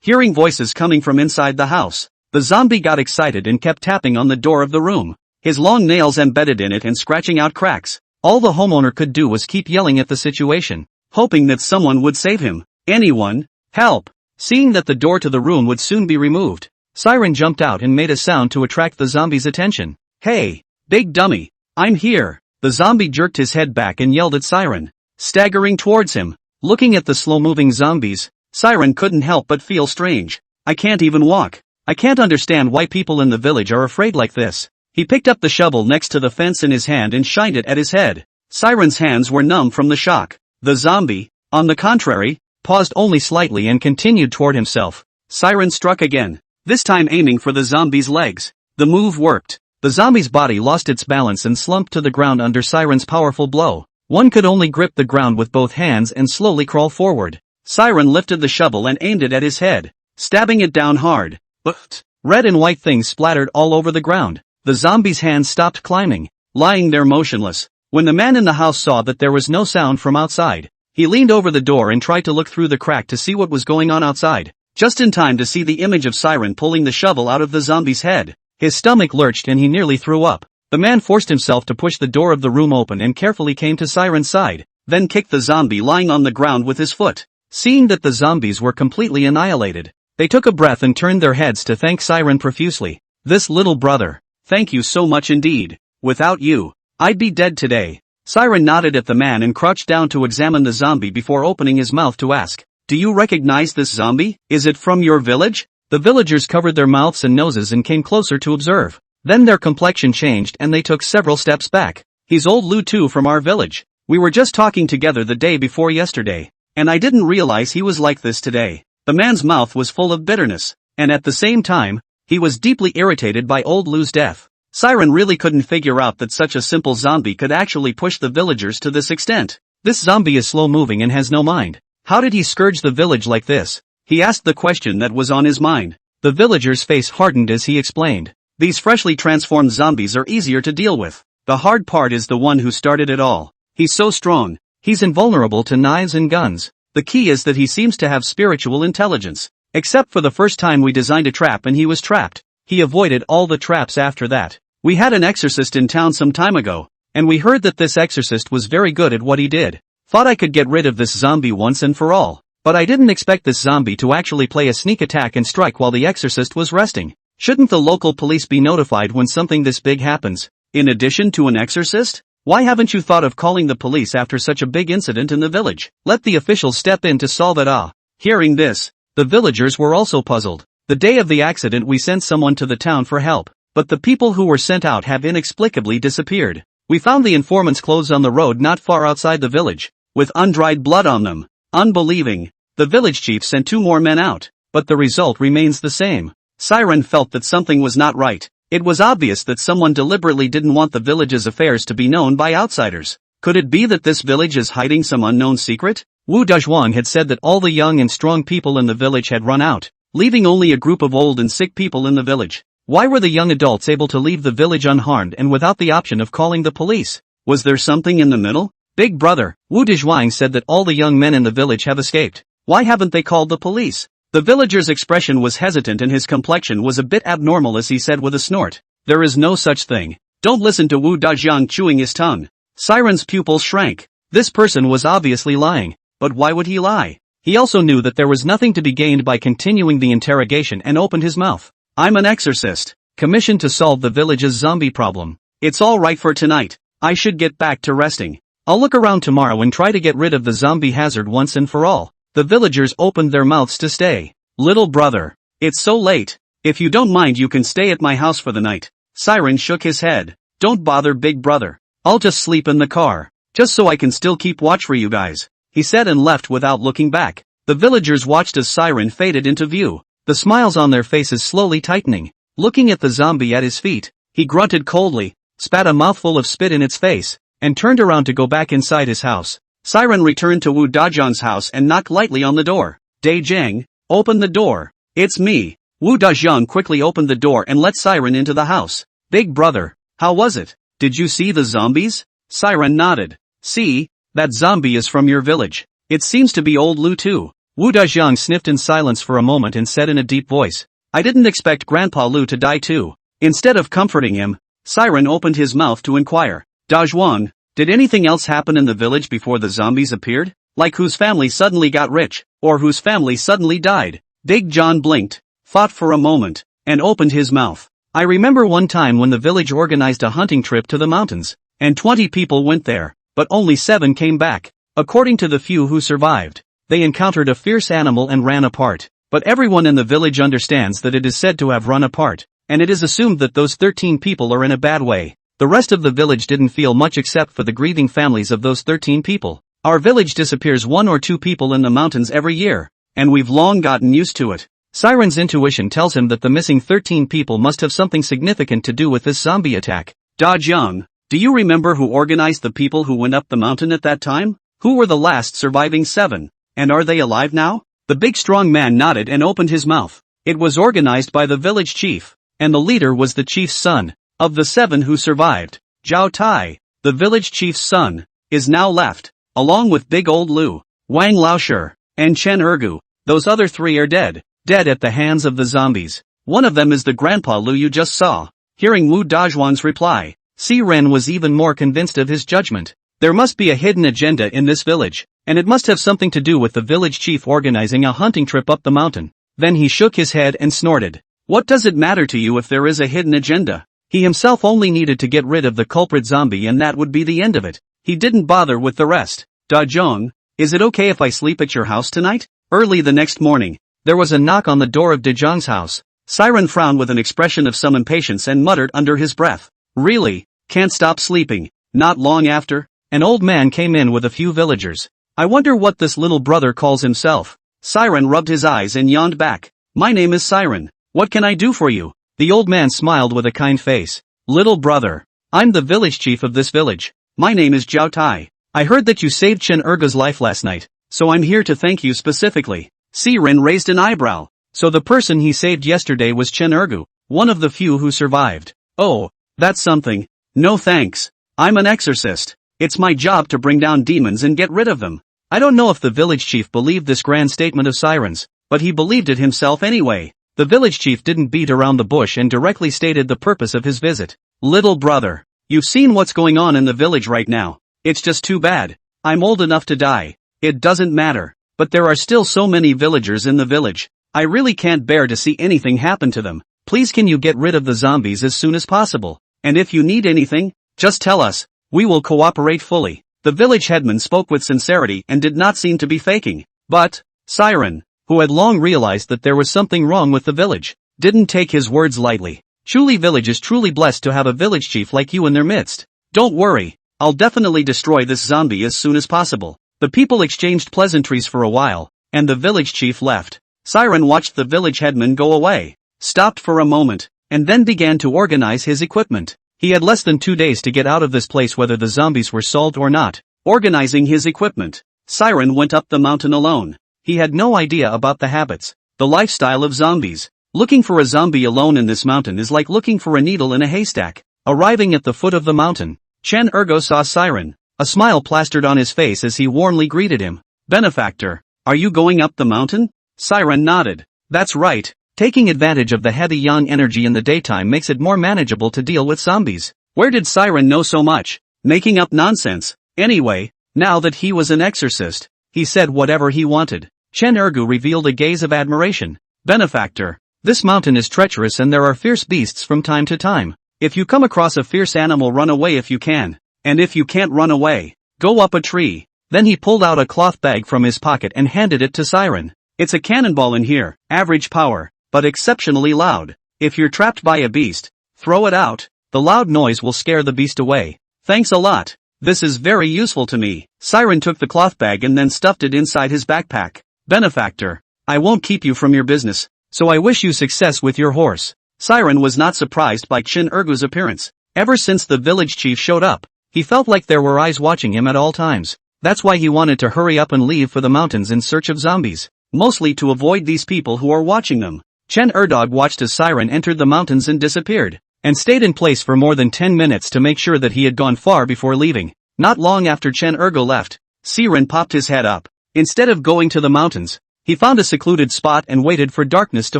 Hearing voices coming from inside the house, the zombie got excited and kept tapping on the door of the room, his long nails embedded in it and scratching out cracks. All the homeowner could do was keep yelling at the situation, hoping that someone would save him. Anyone? Help! Seeing that the door to the room would soon be removed, Siren jumped out and made a sound to attract the zombie's attention. Hey, big dummy, I'm here. The zombie jerked his head back and yelled at Siren, staggering towards him. Looking at the slow-moving zombies, Siren couldn't help but feel strange. I can't even walk. I can't understand why people in the village are afraid like this. He picked up the shovel next to the fence in his hand and shined it at his head. Siren's hands were numb from the shock. The zombie, on the contrary, paused only slightly and continued toward himself. Siren struck again, this time aiming for the zombie's legs. The move worked. The zombie's body lost its balance and slumped to the ground under Siren's powerful blow. One could only grip the ground with both hands and slowly crawl forward. Siren lifted the shovel and aimed it at his head, stabbing it down hard. But red and white things splattered all over the ground. The zombie's hands stopped climbing, lying there motionless. When the man in the house saw that there was no sound from outside, he leaned over the door and tried to look through the crack to see what was going on outside. just in time to see the image of Siren pulling the shovel out of the zombie's head. His stomach lurched and he nearly threw up. The man forced himself to push the door of the room open and carefully came to Siren's side, then kicked the zombie lying on the ground with his foot. Seeing that the zombies were completely annihilated, they took a breath and turned their heads to thank Siren profusely. This little brother, thank you so much indeed. Without you, I'd be dead today. Siren nodded at the man and crouched down to examine the zombie before opening his mouth to ask, do you recognize this zombie? Is it from your village? The villagers covered their mouths and noses and came closer to observe. Then their complexion changed and they took several steps back. He's old Lu too from our village. We were just talking together the day before yesterday, and I didn't realize he was like this today. The man's mouth was full of bitterness, and at the same time, he was deeply irritated by old Lu's death. Siren really couldn't figure out that such a simple zombie could actually push the villagers to this extent. This zombie is slow-moving and has no mind. How did he scourge the village like this? He asked the question that was on his mind. The villager's face hardened as he explained. These freshly transformed zombies are easier to deal with. The hard part is the one who started it all. He's so strong. He's invulnerable to knives and guns. The key is that he seems to have spiritual intelligence. Except for the first time we designed a trap and he was trapped. He avoided all the traps after that. We had an exorcist in town some time ago, and we heard that this exorcist was very good at what he did. Thought I could get rid of this zombie once and for all. But I didn't expect this zombie to actually play a sneak attack and strike while the exorcist was resting. Shouldn't the local police be notified when something this big happens? In addition to an exorcist? Why haven't you thought of calling the police after such a big incident in the village? Let the officials step in to solve it. Hearing this, the villagers were also puzzled. The day of the accident we sent someone to the town for help, but the people who were sent out have inexplicably disappeared. We found the informant's clothes on the road not far outside the village, with undried blood on them. Unbelieving. The village chief sent 2 more men out, but the result remains the same. Siren felt that something was not right. It was obvious that someone deliberately didn't want the village's affairs to be known by outsiders. Could it be that this village is hiding some unknown secret? Wu Dazhuang had said that all the young and strong people in the village had run out, leaving only a group of old and sick people in the village. Why were the young adults able to leave the village unharmed and without the option of calling the police? Was there something in the middle? Big brother, Wu Dazhuang said that all the young men in the village have escaped. Why haven't they called the police? The villager's expression was hesitant and his complexion was a bit abnormal as he said with a snort, there is no such thing. Don't listen to Wu Dazhuang chewing his tongue. Siren's pupils shrank. This person was obviously lying, but why would he lie? He also knew that there was nothing to be gained by continuing the interrogation and opened his mouth. I'm an exorcist, commissioned to solve the village's zombie problem. It's all right for tonight. I should get back to resting. I'll look around tomorrow and try to get rid of the zombie hazard once and for all. The villagers opened their mouths to stay. Little brother, it's so late. If you don't mind you can stay at my house for the night. Siren shook his head. Don't bother big brother. I'll just sleep in the car, just so I can still keep watch for you guys, he said and left without looking back. The villagers watched as Siren faded into view, the smiles on their faces slowly tightening. Looking at the zombie at his feet, he grunted coldly, spat a mouthful of spit in its face, and turned around to go back inside his house. Siren returned to Wu Dazhuang's house and knocked lightly on the door. Jing, open the door. It's me. Wu Dazhuang quickly opened the door and let Siren into the house. Big brother, how was it? Did you see the zombies? Siren nodded. See, that zombie is from your village. It seems to be old Lu too. Wu Dazhuang sniffed in silence for a moment and said in a deep voice, I didn't expect Grandpa Lu to die too. Instead of comforting him, Siren opened his mouth to inquire. Dazhuang, did anything else happen in the village before the zombies appeared? Like whose family suddenly got rich, or whose family suddenly died? Big John blinked, thought for a moment, and opened his mouth. I remember one time when the village organized a hunting trip to the mountains, and 20 people went there, but only 7 came back. According to the few who survived, they encountered a fierce animal and ran apart. But everyone in the village understands that it is said to have run apart, and it is assumed that those 13 people are in a bad way. The rest of the village didn't feel much except for the grieving families of those 13 people. Our village disappears 1 or 2 people in the mountains every year, and we've long gotten used to it. Siren's intuition tells him that the missing 13 people must have something significant to do with this zombie attack. Dazhuang, do you remember who organized the people who went up the mountain at that time? Who were the last surviving 7? And are they alive now? The big strong man nodded and opened his mouth. It was organized by the village chief, and the leader was the chief's son. Of the 7 who survived, Zhao Tai, the village chief's son, is now left, along with big old Lu, Wang Laoshi, and Chen Ergu. Those other 3 are dead. dead at the hands of the zombies. One of them is the grandpa Lu you just saw. Hearing Wu Dazhuang's reply, Si Ren was even more convinced of his judgment. There must be a hidden agenda in this village, and it must have something to do with the village chief organizing a hunting trip up the mountain. Then he shook his head and snorted. What does it matter to you if there is a hidden agenda? He himself only needed to get rid of the culprit zombie and that would be the end of it. He didn't bother with the rest. Da Zhong, is it okay if I sleep at your house tonight? Early the next morning, there was a knock on the door of De Zhong's house. Siren frowned with an expression of some impatience and muttered under his breath. Really? Can't stop sleeping. Not long after, an old man came in with a few villagers. I wonder what this little brother calls himself. Siren rubbed his eyes and yawned back. My name is Siren. What can I do for you? The old man smiled with a kind face. Little brother, I'm the village chief of this village. My name is Zhao Tai. I heard that you saved Chen Erga's life last night, so I'm here to thank you specifically. Siren raised an eyebrow. So the person he saved yesterday was Chen Ergu, one of the few who survived. Oh, that's something. No thanks. I'm an exorcist. It's my job to bring down demons and get rid of them. I don't know if the village chief believed this grand statement of Siren's, but he believed it himself anyway. The village chief didn't beat around the bush and directly stated the purpose of his visit. Little brother, you've seen what's going on in the village right now. It's just too bad. I'm old enough to die. It doesn't matter. But there are still so many villagers in the village. I really can't bear to see anything happen to them. Please can you get rid of the zombies as soon as possible? And if you need anything, just tell us. We will cooperate fully. The village headman spoke with sincerity and did not seem to be faking. But, Siren, who had long realized that there was something wrong with the village, didn't take his words lightly. Chuli Village is truly blessed to have a village chief like you in their midst. Don't worry, I'll definitely destroy this zombie as soon as possible. The people exchanged pleasantries for a while, and the village chief left. Siren watched the village headman go away, stopped for a moment, and then began to organize his equipment. He had less than 2 days to get out of this place whether the zombies were solved or not. Organizing his equipment, Siren went up the mountain alone. He had no idea about the habits, the lifestyle of zombies. Looking for a zombie alone in this mountain is like looking for a needle in a haystack. Arriving at the foot of the mountain, Chen Ergo saw Siren. A smile plastered on his face as he warmly greeted him. Benefactor, are you going up the mountain? Siren nodded. That's right. Taking advantage of the heavy yang energy in the daytime makes it more manageable to deal with zombies. Where did Siren know so much? Making up nonsense. Anyway, now that he was an exorcist, he said whatever he wanted. Chen Ergu revealed a gaze of admiration. Benefactor, this mountain is treacherous and there are fierce beasts from time to time. If you come across a fierce animal, run away if you can. And if you can't run away, go up a tree. Then he pulled out a cloth bag from his pocket and handed it to Siren. It's a cannonball in here, average power, but exceptionally loud. If you're trapped by a beast, throw it out. The loud noise will scare the beast away. Thanks a lot. This is very useful to me. Siren took the cloth bag and then stuffed it inside his backpack. Benefactor, I won't keep you from your business, so I wish you success with your horse. Siren was not surprised by Chen Ergu's appearance. Ever since the village chief showed up, he felt like there were eyes watching him at all times. That's why he wanted to hurry up and leave for the mountains in search of zombies, mostly to avoid these people who are watching them. Chen Erdog watched as Siren entered the mountains and disappeared, and stayed in place for more than 10 minutes to make sure that he had gone far before leaving. Not long after Chen Ergo left, Siren popped his head up. Instead of going to the mountains, he found a secluded spot and waited for darkness to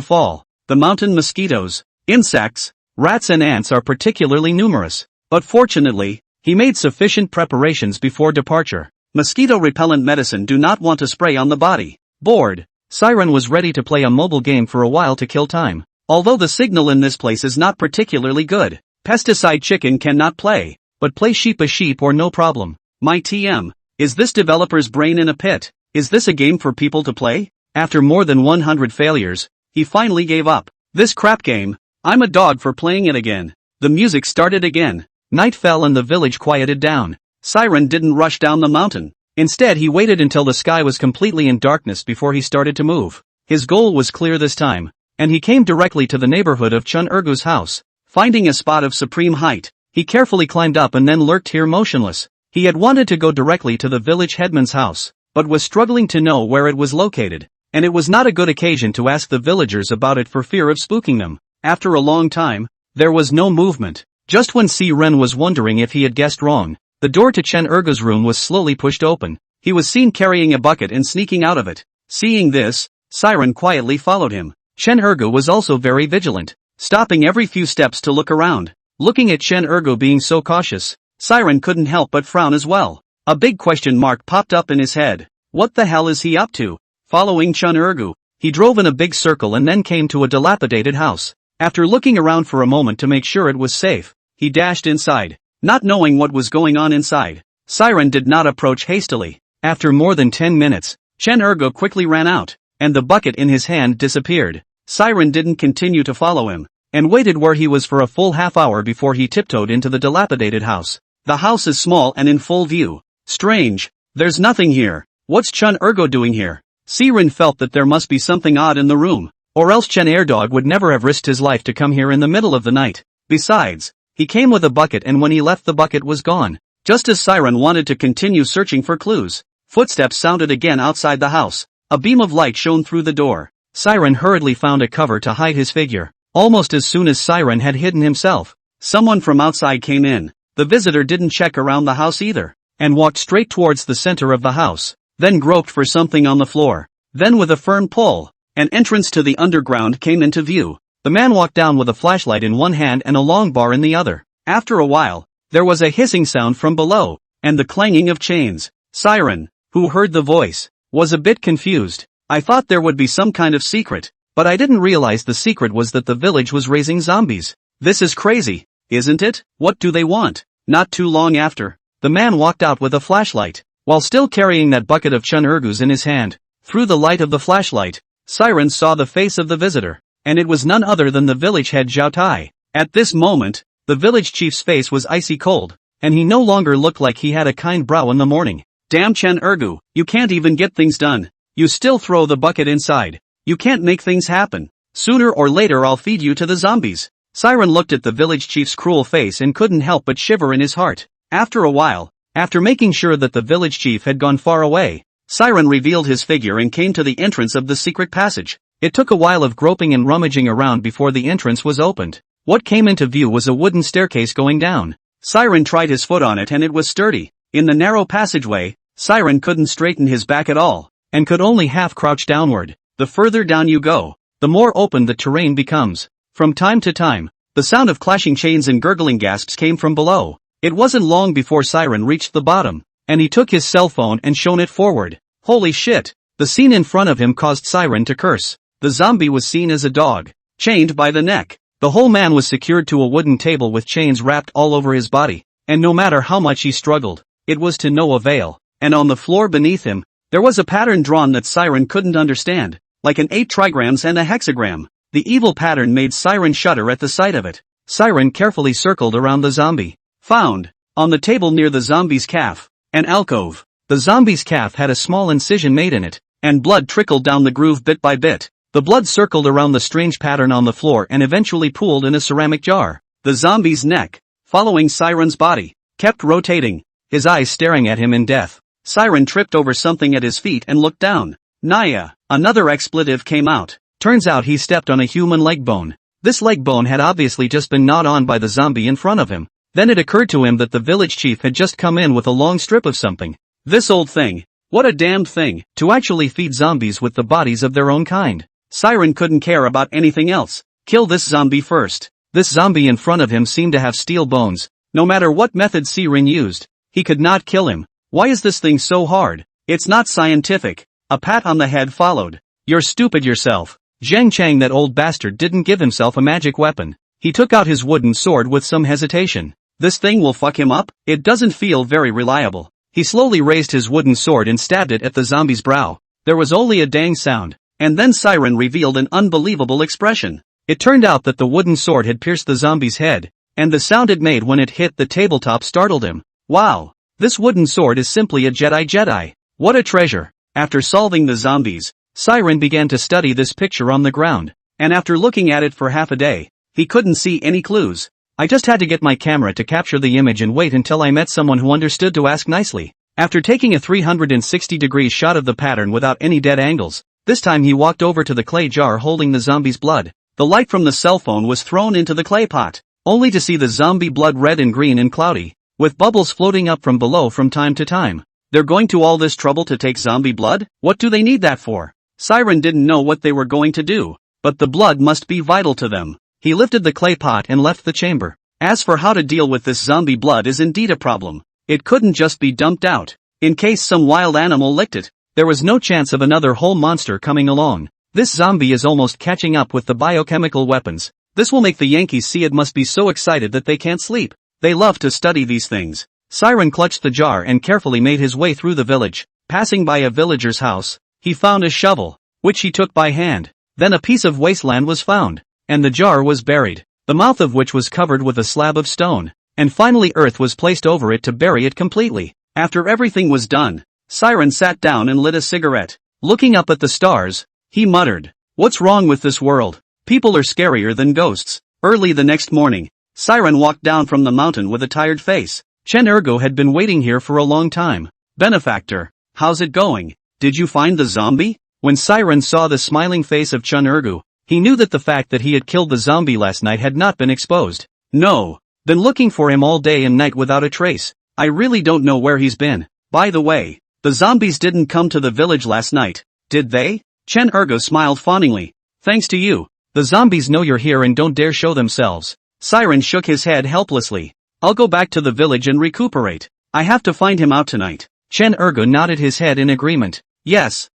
fall. The mountain mosquitoes, insects, rats and ants are particularly numerous, but fortunately, he made sufficient preparations before departure. Mosquito repellent medicine do not want to spray on the body. Bored, Siren was ready to play a mobile game for a while to kill time. Although the signal in this place is not particularly good, pesticide chicken cannot play, but play sheep a sheep or no problem. My TM, is this developer's brain in a pit? Is this a game for people to play? After more than 100 failures, he finally gave up. This crap game, I'm a dog for playing it again. The music started again. Night fell and the village quieted down. Siren didn't rush down the mountain. Instead he waited until the sky was completely in darkness before he started to move. His goal was clear this time, and he came directly to the neighborhood of Chen Ergu's house. Finding a spot of supreme height, he carefully climbed up and then lurked here motionless. He had wanted to go directly to the village headman's house, but was struggling to know where it was located, and it was not a good occasion to ask the villagers about it for fear of spooking them. After a long time, there was no movement. Just when Siren was wondering if he had guessed wrong, the door to Chen Ergu's room was slowly pushed open. He was seen carrying a bucket and sneaking out of it. Seeing this, Siren quietly followed him. Chen Wua was also very vigilant, stopping every few steps to look around. Looking at Chen Wua being so cautious, Siren couldn't help but frown as well. A big question mark popped up in his head. What the hell is he up to? Following Chen Wua, he drove in a big circle and then came to a dilapidated house. After looking around for a moment to make sure it was safe, he dashed inside. Not knowing what was going on inside, Siren did not approach hastily. After more than 10 minutes, Chen Wua quickly ran out, and the bucket in his hand disappeared. Siren didn't continue to follow him, and waited where he was for a full half hour before he tiptoed into the dilapidated house. The house is small and in full view. Strange. There's nothing here. What's Chen Wua doing here? Siren felt that there must be something odd in the room, or else Chen Airdog would never have risked his life to come here in the middle of the night. Besides, he came with a bucket and when he left the bucket was gone. Just as Siren wanted to continue searching for clues, footsteps sounded again outside the house. A beam of light shone through the door. Siren hurriedly found a cover to hide his figure. Almost as soon as Siren had hidden himself, someone from outside came in. The visitor didn't check around the house either, and walked straight towards the center of the house, then groped for something on the floor. Then with a firm pull, an entrance to the underground came into view. The man walked down with a flashlight in one hand and a long bar in the other. After a while, there was a hissing sound from below, and the clanging of chains. Siren, who heard the voice, was a bit confused. I thought there would be some kind of secret, but I didn't realize the secret was that the village was raising zombies. This is crazy, isn't it? What do they want? Not too long after, the man walked out with a flashlight, while still carrying that bucket of Chen Wua's in his hand. Through the light of the flashlight, Siren saw the face of the visitor, and it was none other than the village head Zhao Tai. At this moment, the village chief's face was icy cold, and he no longer looked like he had a kind brow in the morning. Damn Chen Wua, you can't even get things done. You still throw the bucket inside. You can't make things happen. Sooner or later I'll feed you to the zombies. Siren looked at the village chief's cruel face and couldn't help but shiver in his heart. After a while, after making sure that the village chief had gone far away, Siren revealed his figure and came to the entrance of the secret passage. It took a while of groping and rummaging around before the entrance was opened. What came into view was a wooden staircase going down. Siren tried his foot on it and it was sturdy. In the narrow passageway, Siren couldn't straighten his back at all, and could only half crouch downward. The further down you go, the more open the terrain becomes. From time to time, the sound of clashing chains and gurgling gasps came from below. It wasn't long before Siren reached the bottom, and he took his cell phone and shone it forward. Holy shit! The scene in front of him caused Siren to curse. The zombie was seen as a dog, chained by the neck. The whole man was secured to a wooden table with chains wrapped all over his body, and no matter how much he struggled, it was to no avail. And on the floor beneath him, there was a pattern drawn that Siren couldn't understand, like an 8 trigrams and a hexagram. The evil pattern made Siren shudder at the sight of it. Siren carefully circled around the zombie. Found, on the table near the zombie's calf, an alcove. The zombie's calf had a small incision made in it, and blood trickled down the groove bit by bit. The blood circled around the strange pattern on the floor and eventually pooled in a ceramic jar. The zombie's neck, following Siren's body, kept rotating, his eyes staring at him in death. Siren tripped over something at his feet and looked down. Naya, another expletive came out. Turns out he stepped on a human leg bone. This leg bone had obviously just been gnawed on by the zombie in front of him. Then it occurred to him that the village chief had just come in with a long strip of something. This old thing. What a damned thing, to actually feed zombies with the bodies of their own kind. Siren couldn't care about anything else. Kill this zombie first. This zombie in front of him seemed to have steel bones. No matter what method Siren used, he could not kill him. Why is this thing so hard? It's not scientific. A pat on the head followed. You're stupid yourself. Zhang Chang, that old bastard, didn't give himself a magic weapon. He took out his wooden sword with some hesitation. This thing will fuck him up? It doesn't feel very reliable. He slowly raised his wooden sword and stabbed it at the zombie's brow. There was only a dang sound, and then Siren revealed an unbelievable expression. It turned out that the wooden sword had pierced the zombie's head, and the sound it made when it hit the tabletop startled him. Wow! This wooden sword is simply a Jedi. What a treasure! After solving the zombies, Siren began to study this picture on the ground, and after looking at it for half a day, he couldn't see any clues. I just had to get my camera to capture the image and wait until I met someone who understood to ask nicely. After taking a 360-degree shot of the pattern without any dead angles, this time he walked over to the clay jar holding the zombie's blood. The light from the cell phone was thrown into the clay pot, only to see the zombie blood red and green and cloudy, with bubbles floating up from below from time to time. They're going to all this trouble to take zombie blood? What do they need that for? Siren didn't know what they were going to do, but the blood must be vital to them. He lifted the clay pot and left the chamber. As for how to deal with this zombie blood is indeed a problem. It couldn't just be dumped out. In case some wild animal licked it, there was no chance of another whole monster coming along. This zombie is almost catching up with the biochemical weapons. This will make the Yankees see it must be so excited that they can't sleep. They love to study these things. Siren clutched the jar and carefully made his way through the village. Passing by a villager's house, he found a shovel, which he took by hand. Then a piece of wasteland was found, and the jar was buried, the mouth of which was covered with a slab of stone, and finally earth was placed over it to bury it completely. After everything was done, Siren sat down and lit a cigarette. Looking up at the stars, he muttered, "What's wrong with this world? People are scarier than ghosts." Early the next morning, Siren walked down from the mountain with a tired face. Chen Wua had been waiting here for a long time. "Benefactor, how's it going? Did you find the zombie?" When Siren saw the smiling face of Chen Wua, he knew that the fact that he had killed the zombie last night had not been exposed. "No. Been looking for him all day and night without a trace. I really don't know where he's been. By the way, the zombies didn't come to the village last night, did they?" Chen Wua smiled fawningly. "Thanks to you. The zombies know you're here and don't dare show themselves." Siren shook his head helplessly. "I'll go back to the village and recuperate. I have to find him out tonight." Chen Wua nodded his head in agreement. Yes,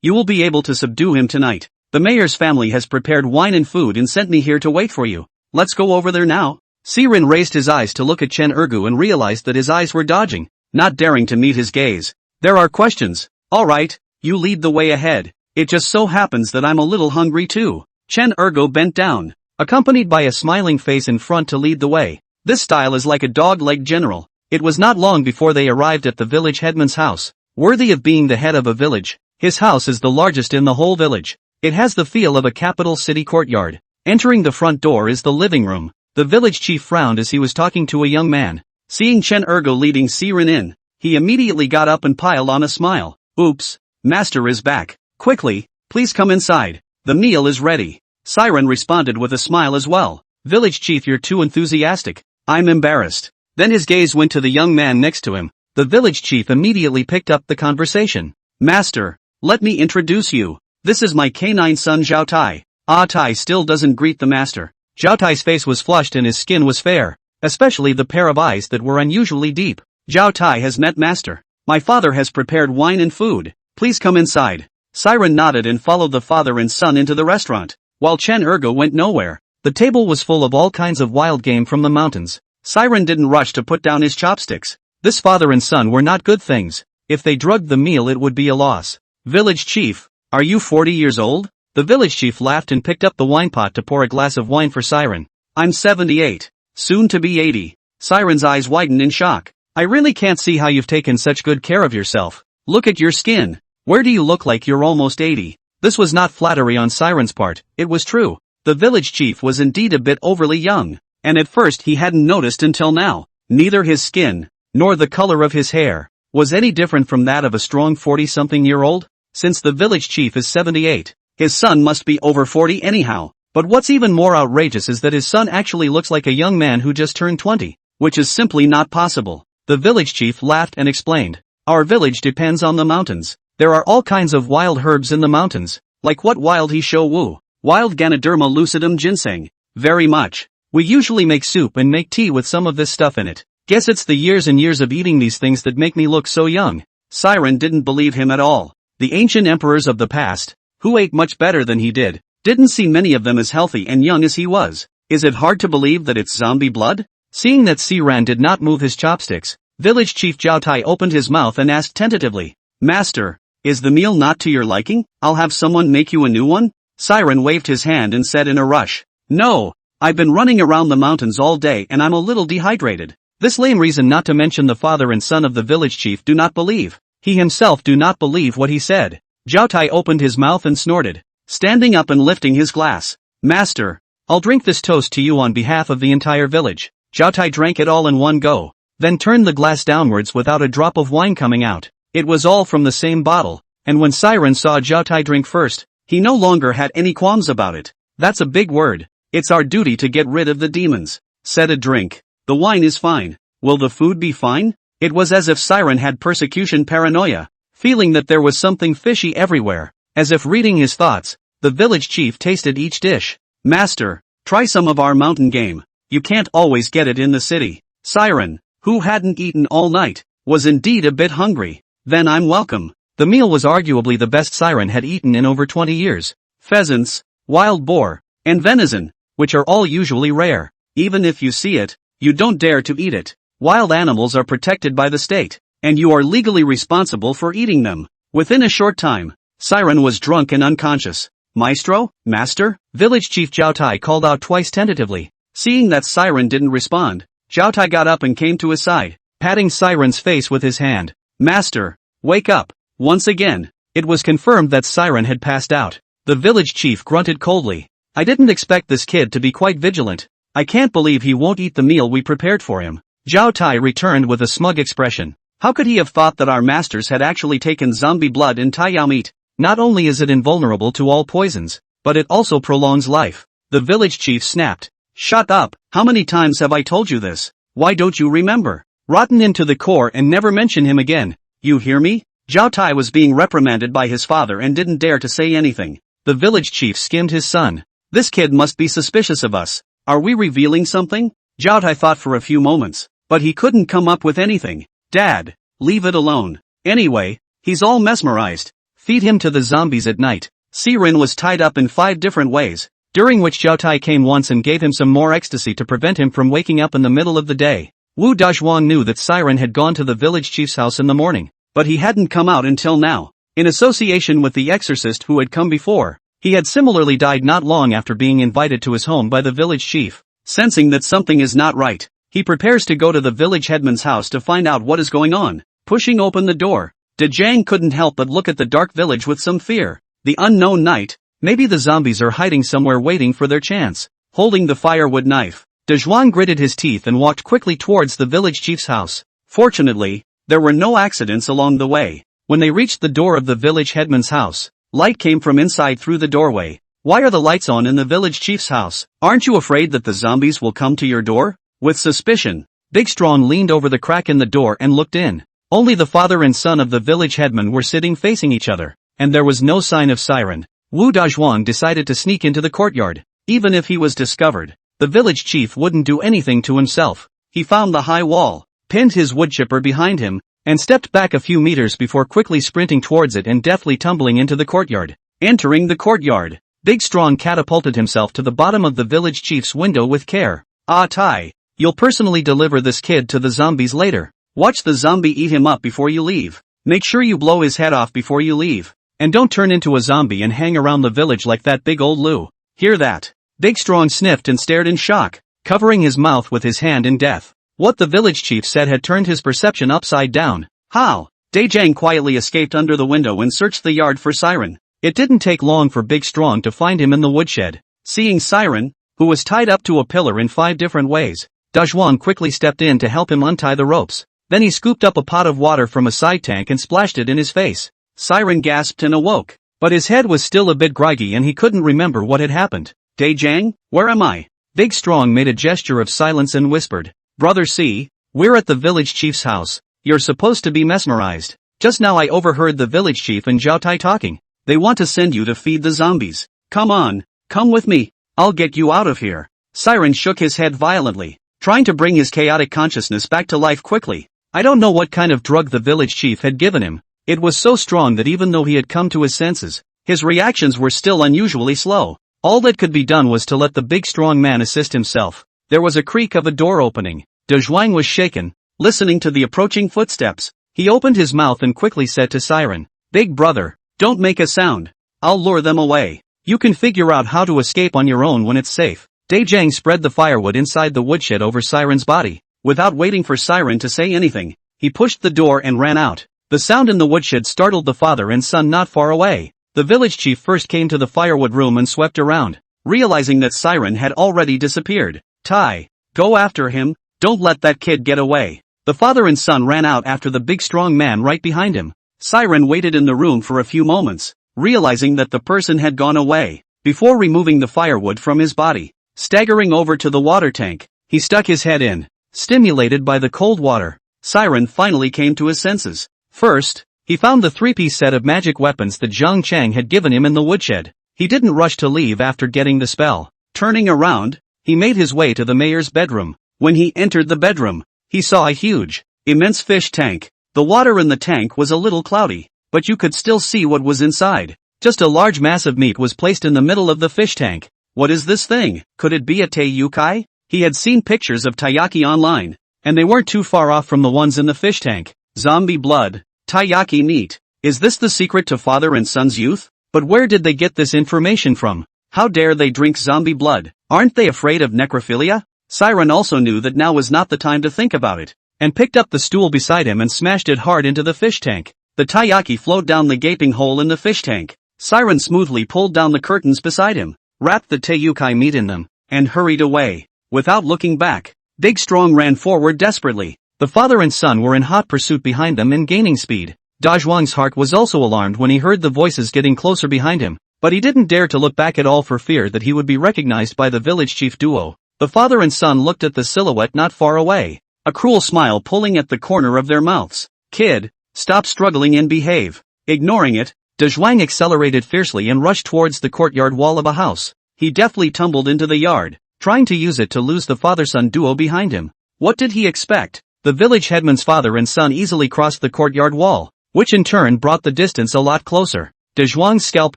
you will be able to subdue him tonight. The mayor's family has prepared wine and food and sent me here to wait for you. Let's go over there now." Siren raised his eyes to look at Chen Wua and realized that his eyes were dodging, not daring to meet his gaze. "There are questions. All right, you lead the way ahead. It just so happens that I'm a little hungry too." Chen Wua bent down, accompanied by a smiling face in front to lead the way. This style is like a dog-leg general. It was not long before they arrived at the village headman's house. Worthy of being the head of a village, his house is the largest in the whole village. It has the feel of a capital city courtyard. Entering the front door is the living room. The village chief frowned as he was talking to a young man. Seeing Chen Wua leading Siren in, he immediately got up and piled on a smile. "Oops, master is back. Quickly, please come inside. The meal is ready." Siren responded with a smile as well. "Village chief, you're too enthusiastic. I'm embarrassed." Then his gaze went to the young man next to him. The village chief immediately picked up the conversation. "Master, let me introduce you. This is my canine son Zhao Tai." Tai still doesn't greet the master. Zhao Tai's face was flushed and his skin was fair, especially the pair of eyes that were unusually deep. "Zhao Tai has met master. My father has prepared wine and food. Please come inside." Siren nodded and followed the father and son into the restaurant, while Chen Wua went nowhere. The table was full of all kinds of wild game from the mountains. Siren didn't rush to put down his chopsticks. This father and son were not good things. If they drugged the meal it would be a loss. "Village chief, are you 40 years old?" The village chief laughed and picked up the wine pot to pour a glass of wine for Siren. "I'm 78, soon to be 80. Siren's eyes widened in shock. "I really can't see how you've taken such good care of yourself. Look at your skin. Where do you look like you're almost 80? This was not flattery on Siren's part, it was true. The village chief was indeed a bit overly young, and at first he hadn't noticed until now. Neither his skin, nor the color of his hair, was any different from that of a strong 40-something-year-old. Since the village chief is 78, his son must be over 40 anyhow. But what's even more outrageous is that his son actually looks like a young man who just turned 20, which is simply not possible. The village chief laughed and explained. "Our village depends on the mountains. There are all kinds of wild herbs in the mountains." "Like what wild he show wu?" "Wild Ganoderma lucidum ginseng." "Very much. We usually make soup and make tea with some of this stuff in it. Guess it's the years and years of eating these things that make me look so young." Siren didn't believe him at all. The ancient emperors of the past, who ate much better than he did, didn't see many of them as healthy and young as he was. Is it hard to believe that it's zombie blood? Seeing that Siren did not move his chopsticks, village chief Zhao Tai opened his mouth and asked tentatively, "Master, is the meal not to your liking? I'll have someone make you a new one?" Siren waved his hand and said in a rush, "No, I've been running around the mountains all day and I'm a little dehydrated." This lame reason, not to mention the father and son of the village chief, do not believe. He himself do not believe what he said. Zhao Tai opened his mouth and snorted, standing up and lifting his glass. "Master, I'll drink this toast to you on behalf of the entire village." Zhao Tai drank it all in one go, then turned the glass downwards without a drop of wine coming out. It was all from the same bottle, and when Siren saw Zhao Tai drink first, he no longer had any qualms about it. "That's a big word. It's our duty to get rid of the demons." Said a drink. "The wine is fine. Will the food be fine?" It was as if Siren had persecution paranoia. feeling that there was something fishy everywhere. As if reading his thoughts, the village chief tasted each dish. Master, try some of our mountain game. You can't always get it in the city. Siren, who hadn't eaten all night, was indeed a bit hungry. Then I'm welcome. The meal was arguably the best Siren had eaten in over 20 years. Pheasants, wild boar, and venison, which are all usually rare. Even if you see it, you don't dare to eat it. Wild animals are protected by the state, and you are legally responsible for eating them. Within a short time, Siren was drunk and unconscious. Maestro, master, village chief Zhao Tai called out twice tentatively. Seeing that Siren didn't respond, Zhao Tai got up and came to his side, patting Siren's face with his hand. Master, wake up. Once again, it was confirmed that Siren had passed out. The village chief grunted coldly. I didn't expect this kid to be quite vigilant. I can't believe he won't eat the meal we prepared for him. Zhao Tai returned with a smug expression. How could he have thought that our masters had actually taken zombie blood in Taiyao meat? Not only is it invulnerable to all poisons, but it also prolongs life. The village chief snapped. Shut up, how many times have I told you this? Why don't you remember? Rotten into the core and never mention him again. You hear me? Zhao Tai was being reprimanded by his father and didn't dare to say anything. The village chief skimmed his son. This kid must be suspicious of us. Are we revealing something? Zhao Tai thought for a few moments, but he couldn't come up with anything. Dad, leave it alone. Anyway, he's all mesmerized. Feed him to the zombies at night. Siren was tied up in 5 different ways, during which Zhao Tai came once and gave him some more ecstasy to prevent him from waking up in the middle of the day. Wu Dazhuang knew that Siren had gone to the village chief's house in the morning, but he hadn't come out until now. In association with the exorcist who had come before, he had similarly died not long after being invited to his home by the village chief. Sensing that something is not right, he prepares to go to the village headman's house to find out what is going on. Pushing open the door, Zhang couldn't help but look at the dark village with some fear. The unknown night, maybe the zombies are hiding somewhere waiting for their chance. Holding the firewood knife, Zhuang gritted his teeth and walked quickly towards the village chief's house. Fortunately, there were no accidents along the way. When they reached the door of the village headman's house, light came from inside through the doorway. Why are the lights on in the village chief's house? Aren't you afraid that the zombies will come to your door? With suspicion, Big Strong leaned over the crack in the door and looked in. Only the father and son of the village headman were sitting facing each other, and there was no sign of Siren. Wu Dazhuang decided to sneak into the courtyard. Even if he was discovered, the village chief wouldn't do anything to himself. He found the high wall, pinned his woodchipper behind him, and stepped back a few meters before quickly sprinting towards it and deftly tumbling into the courtyard. Entering the courtyard, Big Strong catapulted himself to the bottom of the village chief's window with care. Ah Tai, you'll personally deliver this kid to the zombies later. Watch the zombie eat him up before you leave. Make sure you blow his head off before you leave. And don't turn into a zombie and hang around the village like that big old Lou. Hear that? Big Strong sniffed and stared in shock, covering his mouth with his hand in death. What the village chief said had turned his perception upside down. How? Zhang quietly escaped under the window and searched the yard for Siren. It didn't take long for Big Strong to find him in the woodshed. Seeing Siren, who was tied up to a pillar in 5 different ways, Dazhuang quickly stepped in to help him untie the ropes. Then he scooped up a pot of water from a side tank and splashed it in his face. Siren gasped and awoke, but his head was still a bit groggy and he couldn't remember what had happened. Zhang, where am I? Big Strong made a gesture of silence and whispered, Brother C, we're at the village chief's house. You're supposed to be mesmerized. Just now I overheard the village chief and Zhao Tai talking. They want to send you to feed the zombies. Come on, come with me. I'll get you out of here. Siren shook his head violently, trying to bring his chaotic consciousness back to life quickly. I don't know what kind of drug the village chief had given him. It was so strong that even though he had come to his senses, his reactions were still unusually slow. All that could be done was to let the big strong man assist himself. There was a creak of a door opening. Zhuang was shaken, listening to the approaching footsteps. He opened his mouth and quickly said to Siren, Big brother, don't make a sound. I'll lure them away. You can figure out how to escape on your own when it's safe. Zhang spread the firewood inside the woodshed over Siren's body. Without waiting for Siren to say anything, he pushed the door and ran out. The sound in the woodshed startled the father and son not far away. The village chief first came to the firewood room and swept around, realizing that Siren had already disappeared. Tai, go after him, don't let that kid get away. The father and son ran out after the big strong man right behind him. Siren waited in the room for a few moments, realizing that the person had gone away, before removing the firewood from his body. Staggering over to the water tank, he stuck his head in. Stimulated by the cold water, Siren finally came to his senses. First, He found the three-piece set of magic weapons that Zhang Chang had given him in the woodshed. He didn't rush to leave after getting the spell. Turning around, he made his way to the mayor's bedroom. When he entered the bedroom, he saw a huge, immense fish tank. The water in the tank was a little cloudy, but you could still see what was inside. Just a large mass of meat was placed in the middle of the fish tank. What is this thing? Could it be a taiyukai? He had seen pictures of taiyaki online, and they weren't too far off from the ones in the fish tank. Zombie blood, taiyaki meat. Is this the secret to father and son's youth? But where did they get this information from? How dare they drink zombie blood? Aren't they afraid of necrophilia? Siren also knew that now was not the time to think about it, and picked up the stool beside him and smashed it hard into the fish tank. The taiyaki flowed down the gaping hole in the fish tank. Siren smoothly pulled down the curtains beside him, wrapped the taiyukai meat in them, and hurried away. Without looking back, Big Strong ran forward desperately. The father and son were in hot pursuit behind them and gaining speed. Dazhuang's heart was also alarmed when he heard the voices getting closer behind him, but he didn't dare to look back at all for fear that he would be recognized by the village chief duo. The father and son looked at the silhouette not far away, a cruel smile pulling at the corner of their mouths. Kid, stop struggling and behave. Ignoring it, Dazhuang accelerated fiercely and rushed towards the courtyard wall of a house. He deftly tumbled into the yard, trying to use it to lose the father-son duo behind him. What did he expect? The village headman's father and son easily crossed the courtyard wall, which in turn brought the distance a lot closer. Dazhuang's scalp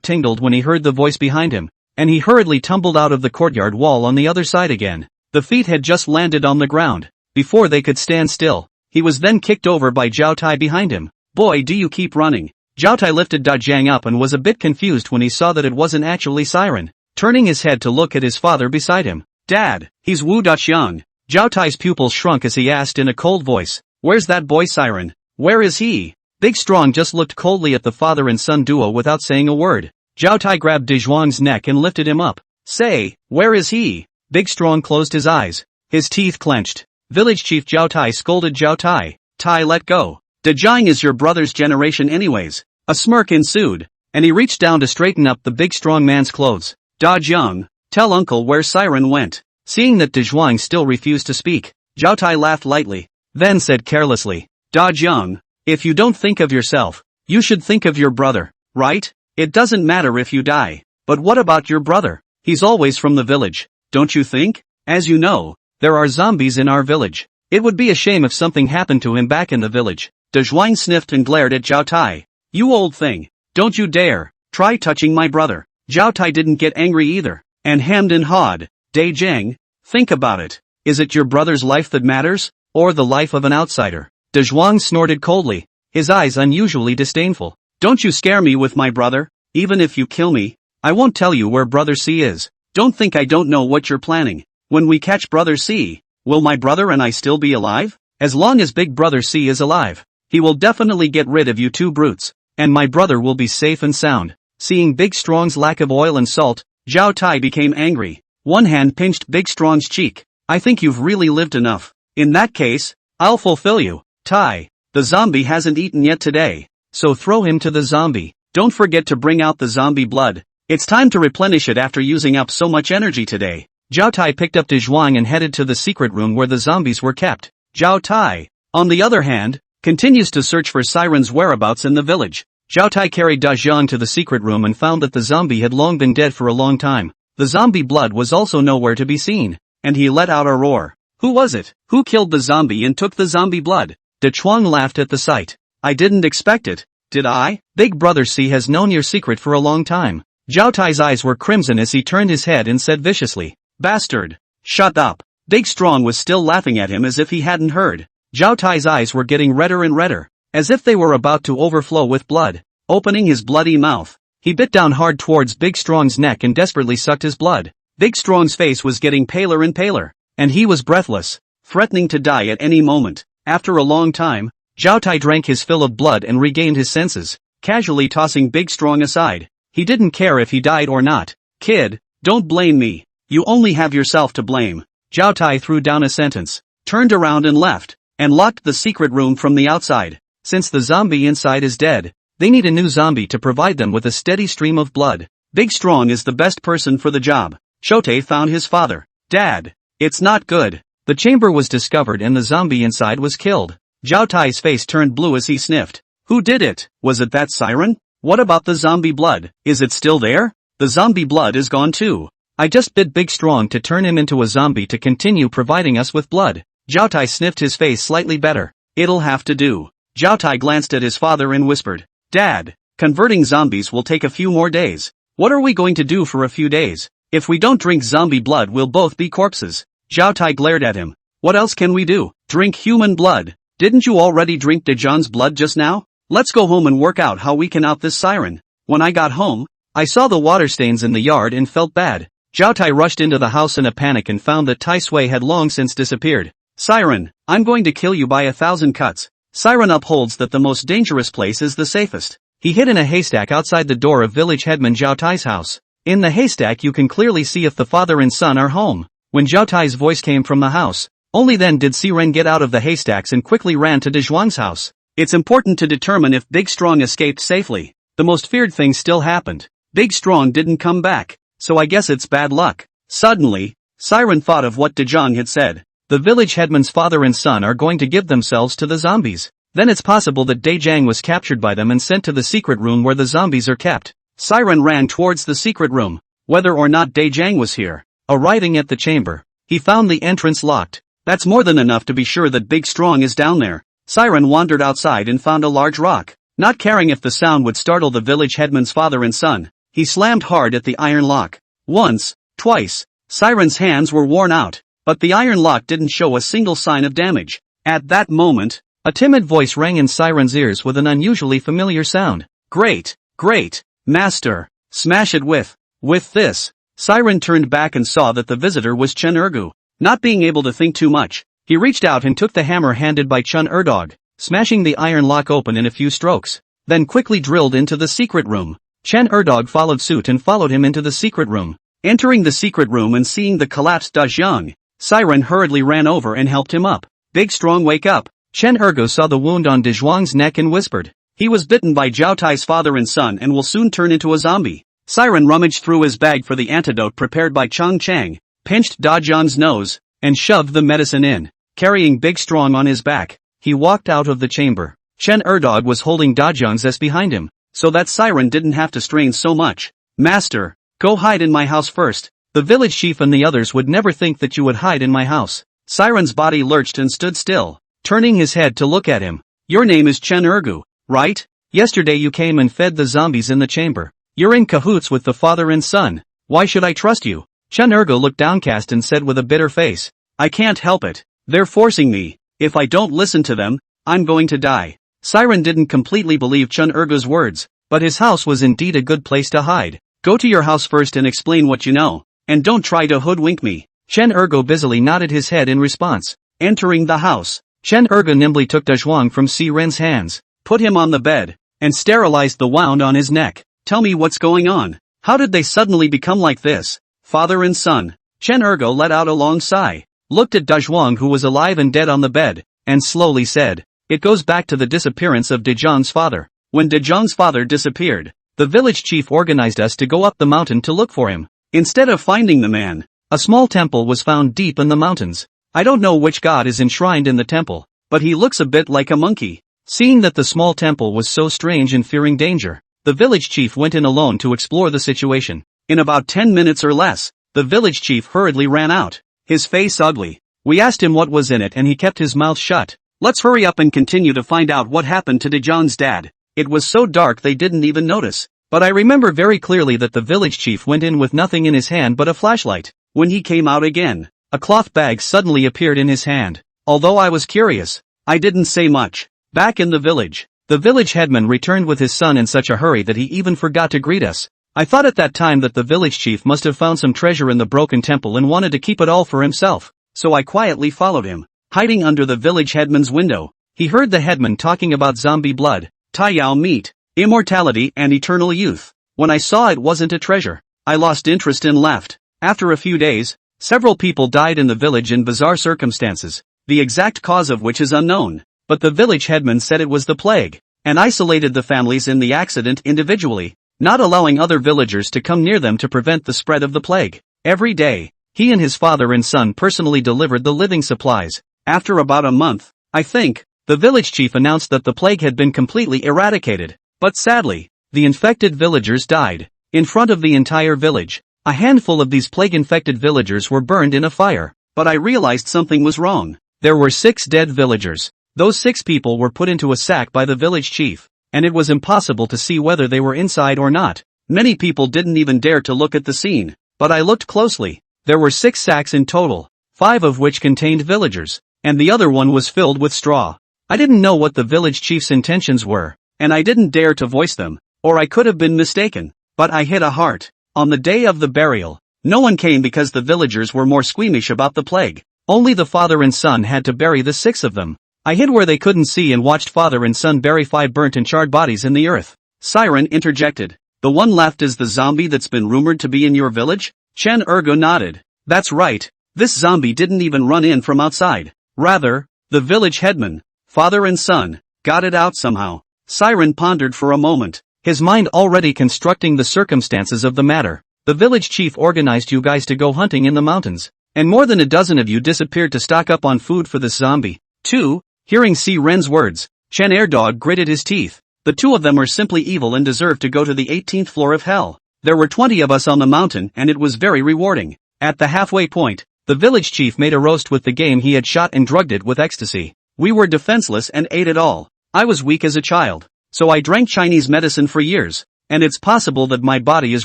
tingled when he heard the voice behind him, and he hurriedly tumbled out of the courtyard wall on the other side again. The feet had just landed on the ground, before they could stand still. He was then kicked over by Zhao Tai behind him. Boy, do you keep running. Zhao Tai lifted Dazhuang up and was a bit confused when he saw that it wasn't actually Siren. Turning his head to look at his father beside him. Dad, he's Wu Dazhuang. Zhao Tai's pupils shrunk as he asked in a cold voice. Where's that boy Siren? Where is he? Big Strong just looked coldly at the father and son duo without saying a word. Zhao Tai grabbed Dazhuang's neck and lifted him up. Say, where is he? Big Strong closed his eyes. His teeth clenched. Village Chief Zhao Tai scolded Zhao Tai. Tai, let go. Dazhuang is your brother's generation anyways. A smirk ensued, and he reached down to straighten up the big strong man's clothes. Dazhuang, tell uncle where Siren went. Seeing that Dazhuang still refused to speak, Zhao Tai laughed lightly, then said carelessly, Dazhuang, if you don't think of yourself, you should think of your brother, right? It doesn't matter if you die, but what about your brother? He's always from the village, don't you think? As you know, there are zombies in our village. It would be a shame if something happened to him back in the village. Dazhuang sniffed and glared at Zhao Tai. You old thing, don't you dare, try touching my brother. Zhao Tai didn't get angry either, and hemmed and hawed. Dai Zhang, think about it. Is it your brother's life that matters, or the life of an outsider? Dazhuang snorted coldly, his eyes unusually disdainful. Don't you scare me with my brother, even if you kill me, I won't tell you where Brother C is. Don't think I don't know what you're planning. When we catch Brother C, will my brother and I still be alive? As long as Big Brother C is alive, he will definitely get rid of you two brutes, and my brother will be safe and sound. Seeing Big Strong's lack of oil and salt, Zhao Tai became angry. One hand pinched Big Strong's cheek. I think you've really lived enough. In that case, I'll fulfill you. Tai, the zombie hasn't eaten yet today, so throw him to the zombie. Don't forget to bring out the zombie blood. It's time to replenish it after using up so much energy today. Zhao Tai picked up Dazhuang and headed to the secret room where the zombies were kept. Zhao Tai, on the other hand, continues to search for Siren's whereabouts in the village. Zhao Tai carried Dazhuang to the secret room and found that the zombie had long been dead for a long time. The zombie blood was also nowhere to be seen, and he let out a roar. Who was it? Who killed the zombie and took the zombie blood? Dazhuang laughed at the sight. I didn't expect it, did I? Big Brother C has known your secret for a long time. Zhao Tai's eyes were crimson as he turned his head and said viciously, Bastard! Shut up! Big Strong was still laughing at him as if he hadn't heard. Zhao Tai's eyes were getting redder and redder, as if they were about to overflow with blood. Opening his bloody mouth, he bit down hard towards Big Strong's neck and desperately sucked his blood. Big Strong's face was getting paler and paler, and he was breathless, threatening to die at any moment. After a long time, Zhao Tai drank his fill of blood and regained his senses, casually tossing Big Strong aside. He didn't care if he died or not. Kid, don't blame me. You only have yourself to blame. Zhao Tai threw down a sentence, turned around and left, and locked the secret room from the outside. Since the zombie inside is dead, they need a new zombie to provide them with a steady stream of blood. Big Strong is the best person for the job. Shote found his father. Dad, it's not good. The chamber was discovered and the zombie inside was killed. Zhao Tai's face turned blue as he sniffed. Who did it? Was it that siren? What about the zombie blood? Is it still there? The zombie blood is gone too. I just bid Big Strong to turn him into a zombie to continue providing us with blood. Zhao Tai sniffed his face slightly better. It'll have to do. Zhao Tai glanced at his father and whispered, Dad, converting zombies will take a few more days. What are we going to do for a few days? If we don't drink zombie blood, we'll both be corpses. Zhao Tai glared at him. What else can we do? Drink human blood. Didn't you already drink Dejan's blood just now? Let's go home and work out how we can out this siren. When I got home, I saw the water stains in the yard and felt bad. Zhao Tai rushed into the house in a panic and found that Tai Sui had long since disappeared. Siren, I'm going to kill you by 1,000 cuts. Siren upholds that the most dangerous place is the safest. He hid in a haystack outside the door of village headman Zhao Tai's house. In the haystack you can clearly see if the father and son are home. When Zhao Tai's voice came from the house, only then did Siren get out of the haystacks and quickly ran to De Zhuang's house. It's important to determine if Big Strong escaped safely. The most feared thing still happened. Big Strong didn't come back, so I guess it's bad luck. Suddenly, Siren thought of what De Zhuang had said. The village headman's father and son are going to give themselves to the zombies. Then it's possible that Dai Jiang was captured by them and sent to the secret room where the zombies are kept. Siren ran towards the secret room. Whether or not Dai Jiang was here, arriving at the chamber, he found the entrance locked. That's more than enough to be sure that Big Strong is down there. Siren wandered outside and found a large rock. Not caring if the sound would startle the village headman's father and son, he slammed hard at the iron lock. Once, twice, Siren's hands were worn out, but the iron lock didn't show a single sign of damage. At that moment, a timid voice rang in Siren's ears with an unusually familiar sound. Great, great, master, smash it with this. Siren turned back and saw that the visitor was Chen Ergu. Not being able to think too much, he reached out and took the hammer handed by Chen Erdog, smashing the iron lock open in a few strokes, then quickly drilled into the secret room. Chen Erdog followed suit and followed him into the secret room. Entering the secret room and seeing the collapsed Da Jiang, Siren hurriedly ran over and helped him up. Big Strong, wake up. Chen Ergo saw the wound on De Zhuang's neck and whispered. He was bitten by Zhao Tai's father and son and will soon turn into a zombie. Siren rummaged through his bag for the antidote prepared by Chang Chang, pinched Da Jiang's nose, and shoved the medicine in. Carrying Big Strong on his back, he walked out of the chamber. Chen Erdog was holding Da Jiang's S behind him, so that Siren didn't have to strain so much. Master, go hide in my house first. The village chief and the others would never think that you would hide in my house. Siren's body lurched and stood still, turning his head to look at him. Your name is Chen Ergu, right? Yesterday you came and fed the zombies in the chamber. You're in cahoots with the father and son. Why should I trust you? Chen Ergu looked downcast and said with a bitter face. I can't help it. They're forcing me. If I don't listen to them, I'm going to die. Siren didn't completely believe Chen Ergu's words, but his house was indeed a good place to hide. Go to your house first and explain what you know, and don't try to hoodwink me. Chen Ergu busily nodded his head in response. Entering the house, Chen Ergu nimbly took Da Zhuang from Siren's hands, put him on the bed, and sterilized the wound on his neck. Tell me what's going on. How did they suddenly become like this? Father and son. Chen Ergu let out a long sigh, looked at Da Zhuang who was alive and dead on the bed, and slowly said, it goes back to the disappearance of De Zhang's father. When De Zhang's father disappeared, the village chief organized us to go up the mountain to look for him. Instead of finding the man, a small temple was found deep in the mountains. I don't know which god is enshrined in the temple, but he looks a bit like a monkey. Seeing that the small temple was so strange and fearing danger, the village chief went in alone to explore the situation. In about 10 minutes or less, the village chief hurriedly ran out, his face ugly. We asked him what was in it and he kept his mouth shut. Let's hurry up and continue to find out what happened to De Zhang's dad. It was so dark they didn't even notice. But I remember very clearly that the village chief went in with nothing in his hand but a flashlight. When he came out again, a cloth bag suddenly appeared in his hand. Although I was curious, I didn't say much. Back in the village headman returned with his son in such a hurry that he even forgot to greet us. I thought at that time that the village chief must have found some treasure in the broken temple and wanted to keep it all for himself, so I quietly followed him. Hiding under the village headman's window, he heard the headman talking about zombie blood, Taiyao meat, immortality and eternal youth. When I saw it wasn't a treasure, I lost interest and left. After a few days, several people died in the village in bizarre circumstances, the exact cause of which is unknown, but the village headman said it was the plague, and isolated the families in the accident individually, not allowing other villagers to come near them to prevent the spread of the plague. Every day, he and his father and son personally delivered the living supplies. After about a month, I think, the village chief announced that the plague had been completely eradicated. But sadly, the infected villagers died. In front of the entire village, a handful of these plague-infected villagers were burned in a fire. But I realized something was wrong. There were 6 dead villagers. Those 6 people were put into a sack by the village chief, and it was impossible to see whether they were inside or not. Many people didn't even dare to look at the scene, but I looked closely. There were 6 sacks in total, 5 of which contained villagers, and the other one was filled with straw. I didn't know what the village chief's intentions were, and I didn't dare to voice them, or I could have been mistaken. But I hit a heart. On the day of the burial, no one came because the villagers were more squeamish about the plague. Only the father and son had to bury the 6 of them. I hid where they couldn't see and watched father and son bury 5 burnt and charred bodies in the earth. Siren interjected. The one left is the zombie that's been rumored to be in your village? Chen Wua nodded. That's right. This zombie didn't even run in from outside. Rather, the village headman, father and son, got it out somehow. Siren pondered for a moment, his mind already constructing the circumstances of the matter. The village chief organized you guys to go hunting in the mountains, and more than a dozen of you disappeared to stock up on food for this zombie. 2. Hearing Siren's words, Chen Wua gritted his teeth. The 2 of them are simply evil and deserve to go to the 18th floor of hell. There were 20 of us on the mountain and it was very rewarding. At the halfway point, the village chief made a roast with the game he had shot and drugged it with ecstasy. We were defenseless and ate it all. I was weak as a child, so I drank Chinese medicine for years, and it's possible that my body is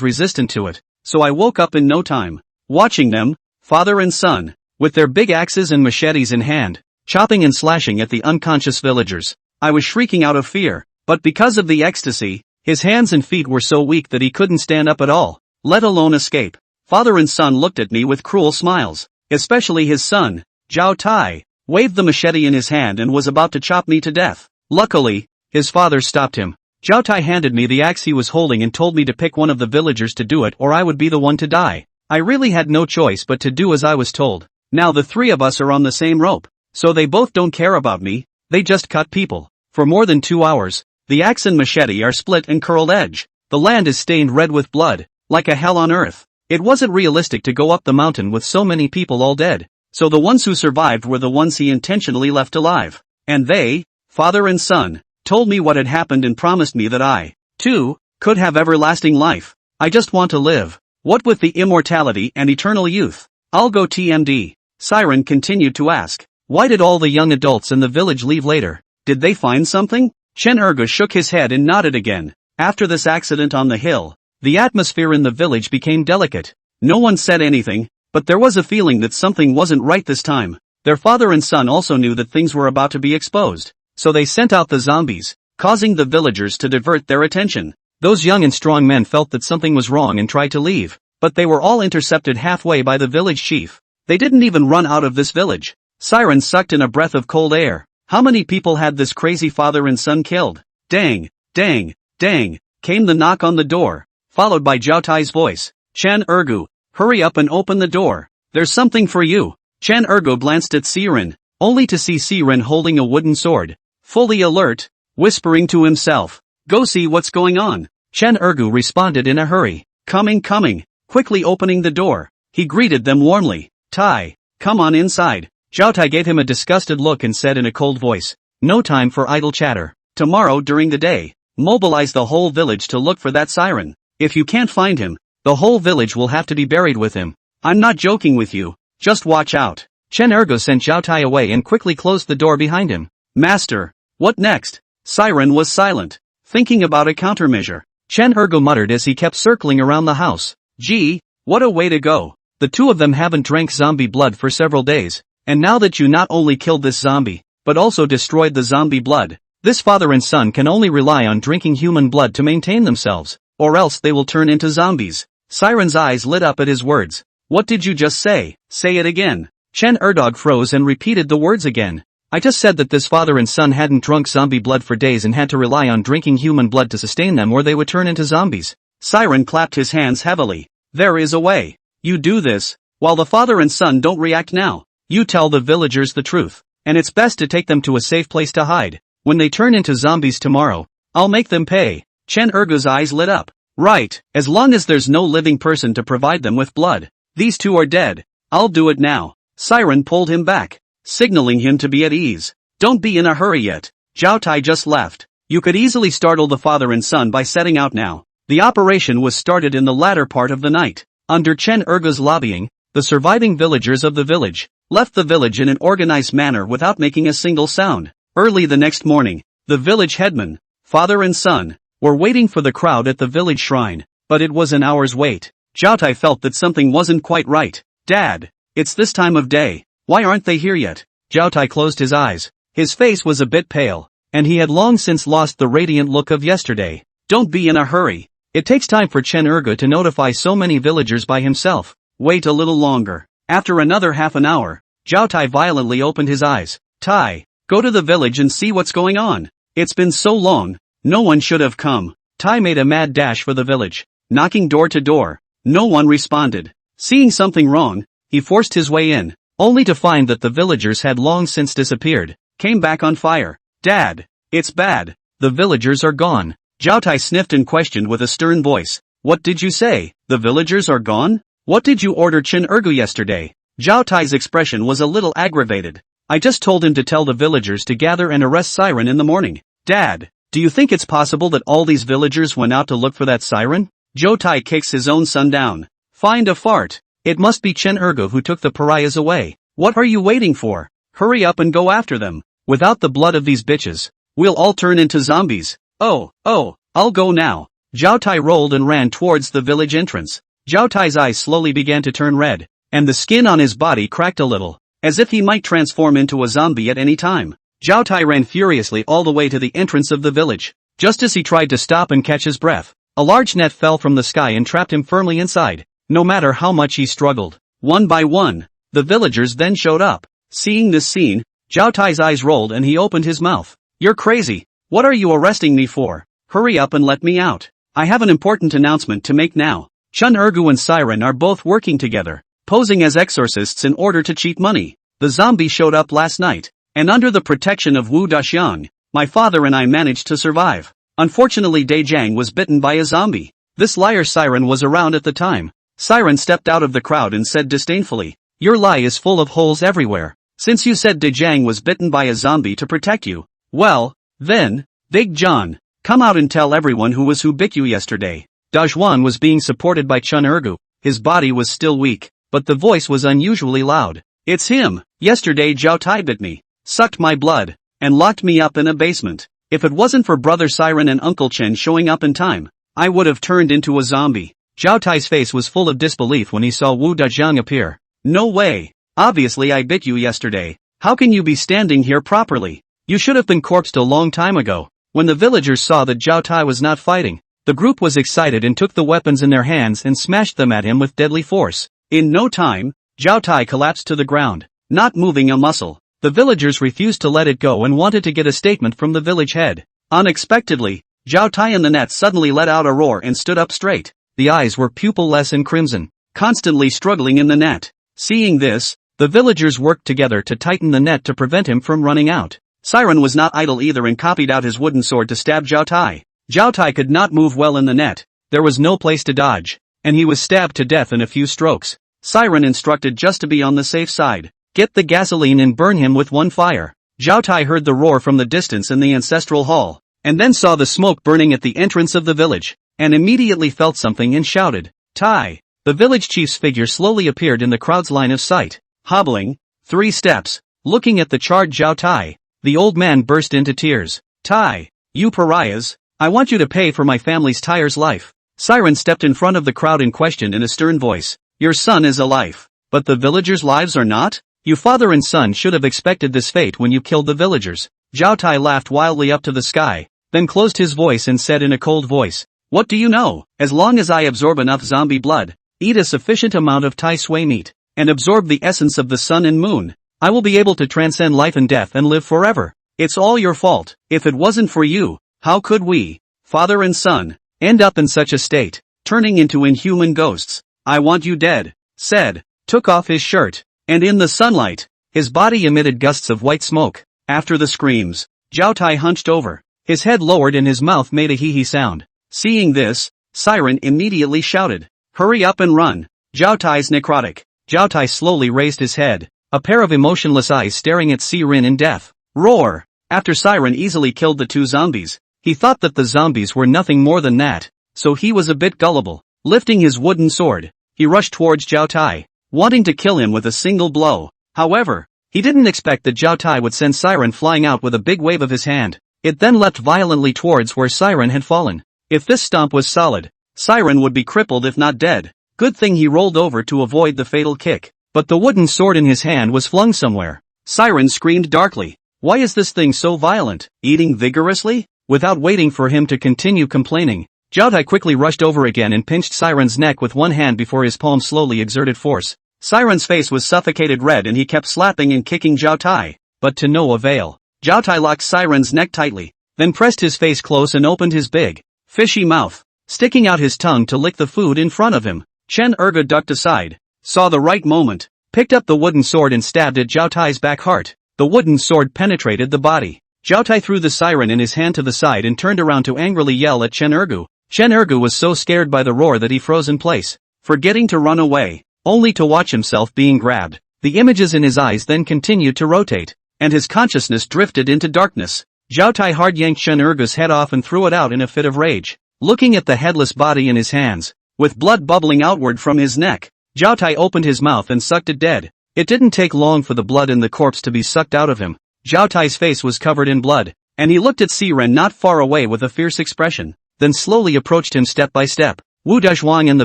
resistant to it. So I woke up in no time. Watching them, father and son, with their big axes and machetes in hand, chopping and slashing at the unconscious villagers. I was shrieking out of fear, but because of the ecstasy, his hands and feet were so weak that he couldn't stand up at all, let alone escape. Father and son looked at me with cruel smiles, especially his son, Zhao Tai, waved the machete in his hand and was about to chop me to death. Luckily, his father stopped him. Zhao Tai handed me the axe he was holding and told me to pick one of the villagers to do it or I would be the one to die. I really had no choice but to do as I was told. Now the 3 of us are on the same rope, so they both don't care about me, they just cut people. For more than 2 hours, the axe and machete are split and curled edge. The land is stained red with blood, like a hell on earth. It wasn't realistic to go up the mountain with so many people all dead, so the ones who survived were the ones he intentionally left alive. And they, father and son, told me what had happened and promised me that I, too, could have everlasting life. I just want to live. What with the immortality and eternal youth? I'll go TMD. Siren continued to ask. Why did all the young adults in the village leave later? Did they find something? Chen Wua shook his head and nodded again. After this accident on the hill, the atmosphere in the village became delicate. No one said anything, but there was a feeling that something wasn't right this time. Their father and son also knew that things were about to be exposed, so they sent out the zombies, causing the villagers to divert their attention. Those young and strong men felt that something was wrong and tried to leave, but they were all intercepted halfway by the village chief. They didn't even run out of this village. Siren sucked in a breath of cold air. How many people had this crazy father and son killed? Dang, dang, dang, came the knock on the door, followed by Zhao Tai's voice. Chen Wua, hurry up and open the door. There's something for you. Chen Wua glanced at Siren, only to see Siren holding a wooden sword, fully alert, whispering to himself, go see what's going on. Chen Wua responded in a hurry. Coming, quickly opening the door. He greeted them warmly. Tai, come on inside. Zhao Tai gave him a disgusted look and said in a cold voice, no time for idle chatter. Tomorrow during the day, mobilize the whole village to look for that Siren. If you can't find him, the whole village will have to be buried with him. I'm not joking with you, just watch out. Chen Wua sent Zhao Tai away and quickly closed the door behind him. Master, what next? Siren was silent, thinking about a countermeasure. Chen Wua muttered as he kept circling around the house. Gee, what a way to go. The 2 of them haven't drank zombie blood for several days, and now that you not only killed this zombie, but also destroyed the zombie blood, this father and son can only rely on drinking human blood to maintain themselves, or else they will turn into zombies. Siren's eyes lit up at his words. What did you just say? Say it again. Chen Wua froze and repeated the words again. I just said that this father and son hadn't drunk zombie blood for days and had to rely on drinking human blood to sustain them or they would turn into zombies. Siren clapped his hands heavily. There is a way. You do this, while the father and son don't react now. You tell the villagers the truth, and it's best to take them to a safe place to hide. When they turn into zombies tomorrow, I'll make them pay. Chen Wua's eyes lit up. Right, as long as there's no living person to provide them with blood. These 2 are dead. I'll do it now. Siren pulled him back, signaling him to be at ease. Don't be in a hurry yet. Zhao Tai just left. You could easily startle the father and son by setting out now. The operation was started in the latter part of the night. Under Chen Wua's lobbying, the surviving villagers of the village left the village in an organized manner without making a single sound. Early the next morning, the village headman, father and son, were waiting for the crowd at the village shrine, but it was an hour's wait. Zhao Tai felt that something wasn't quite right. Dad, it's this time of day. Why aren't they here yet? Zhao Tai closed his eyes. His face was a bit pale, and he had long since lost the radiant look of yesterday. Don't be in a hurry. It takes time for Chen Wua to notify so many villagers by himself. Wait a little longer. After another half an hour, Zhao Tai violently opened his eyes. Tai, go to the village and see what's going on. It's been so long, no one should have come. Tai made a mad dash for the village, knocking door to door. No one responded. Seeing something wrong, he forced his way in, only to find that the villagers had long since disappeared, came back on fire. Dad, it's bad. The villagers are gone. Zhao Tai sniffed and questioned with a stern voice. What did you say? The villagers are gone? What did you order Chen Wua yesterday? Zhao Tai's expression was a little aggravated. I just told him to tell the villagers to gather and arrest Siren in the morning. Dad, do you think it's possible that all these villagers went out to look for that Siren? Zhao Tai kicks his own son down. Find a fart. It must be Chen Wua who took the pariahs away. What are you waiting for? Hurry up and go after them. Without the blood of these bitches, we'll all turn into zombies. Oh, I'll go now. Zhao Tai rolled and ran towards the village entrance. Zhao Tai's eyes slowly began to turn red, and the skin on his body cracked a little, as if he might transform into a zombie at any time. Zhao Tai ran furiously all the way to the entrance of the village. Just as he tried to stop and catch his breath, a large net fell from the sky and trapped him firmly inside. No matter how much he struggled, one by one, the villagers then showed up. Seeing this scene, Zhao Tai's eyes rolled and he opened his mouth. You're crazy. What are you arresting me for? Hurry up and let me out. I have an important announcement to make now. Chen Wua and Siren are both working together, posing as exorcists in order to cheat money. The zombie showed up last night, and under the protection of Wu Daxiang, my father and I managed to survive. Unfortunately, Dai Jiang was bitten by a zombie. This liar Siren was around at the time. Siren stepped out of the crowd and said disdainfully, your lie is full of holes everywhere. Since you said Dai Jiang was bitten by a zombie to protect you, well, then, Big John, come out and tell everyone who bit you yesterday. Dajuan was being supported by Chen Wua. His body was still weak, but the voice was unusually loud. It's him. Yesterday Zhao Tai bit me, sucked my blood, and locked me up in a basement. If it wasn't for Brother Siren and Uncle Chen showing up in time, I would have turned into a zombie. Zhao Tai's face was full of disbelief when he saw Wu Dajiang appear. No way. Obviously I bit you yesterday. How can you be standing here properly? You should have been corpsed a long time ago. When the villagers saw that Zhao Tai was not fighting, the group was excited and took the weapons in their hands and smashed them at him with deadly force. In no time, Zhao Tai collapsed to the ground, not moving a muscle. The villagers refused to let it go and wanted to get a statement from the village head. Unexpectedly, Zhao Tai in the net suddenly let out a roar and stood up straight. The eyes were pupilless and crimson, constantly struggling in the net. Seeing this, the villagers worked together to tighten the net to prevent him from running out. Siren was not idle either and copied out his wooden sword to stab Zhao Tai. Zhao Tai could not move well in the net. There was no place to dodge, and he was stabbed to death in a few strokes. Siren instructed just to be on the safe side. Get the gasoline and burn him with one fire. Zhao Tai heard the roar from the distance in the ancestral hall, and then saw the smoke burning at the entrance of the village, and immediately felt something and shouted, Tai! The village chief's figure slowly appeared in the crowd's line of sight, hobbling 3 steps, looking at the charred Zhao Tai. The old man burst into tears. Tai! You pariahs! I want you to pay for my family's tire's life. Siren stepped in front of the crowd and questioned in a stern voice. Your son is alive, but the villagers' lives are not? You father and son should have expected this fate when you killed the villagers. Zhao Tai laughed wildly up to the sky, then closed his voice and said in a cold voice, what do you know? As long as I absorb enough zombie blood, eat a sufficient amount of Tai Sui meat, and absorb the essence of the sun and moon, I will be able to transcend life and death and live forever. It's all your fault. If it wasn't for you, how could we, father and son, end up in such a state, turning into inhuman ghosts? I want you dead, said, took off his shirt, and in the sunlight, his body emitted gusts of white smoke. After the screams, Zhao Tai hunched over, his head lowered and his mouth made a hee-hee sound. Seeing this, Siren immediately shouted, hurry up and run. Zhao Tai's necrotic. Zhao Tai slowly raised his head, a pair of emotionless eyes staring at Siren in death. Roar! After Siren easily killed the 2 zombies, he thought that the zombies were nothing more than that, so he was a bit gullible. Lifting his wooden sword, he rushed towards Zhao Tai, wanting to kill him with a single blow. However, he didn't expect that Zhao Tai would send Siren flying out with a big wave of his hand. It then leapt violently towards where Siren had fallen. If this stomp was solid, Siren would be crippled if not dead. Good thing he rolled over to avoid the fatal kick. But the wooden sword in his hand was flung somewhere. Siren screamed darkly. Why is this thing so violent? Eating vigorously? Without waiting for him to continue complaining, Zhao Tai quickly rushed over again and pinched Siren's neck with one hand before his palm slowly exerted force. Siren's face was suffocated red and he kept slapping and kicking Zhao Tai, but to no avail. Zhao Tai locked Siren's neck tightly, then pressed his face close and opened his big, fishy mouth, sticking out his tongue to lick the food in front of him. Chen Wua ducked aside, saw the right moment, picked up the wooden sword and stabbed at Zhao Tai's back heart. The wooden sword penetrated the body. Zhao Tai threw the siren in his hand to the side and turned around to angrily yell at Chen Wua. Chen Wua was so scared by the roar that he froze in place, forgetting to run away, only to watch himself being grabbed. The images in his eyes then continued to rotate, and his consciousness drifted into darkness. Zhao Tai hard yanked Chen Wua's head off and threw it out in a fit of rage. Looking at the headless body in his hands, with blood bubbling outward from his neck, Zhao Tai opened his mouth and sucked it dead. It didn't take long for the blood in the corpse to be sucked out of him. Zhao Tai's face was covered in blood, and he looked at Siren not far away with a fierce expression, then slowly approached him step by step. Wu Dazhuang and the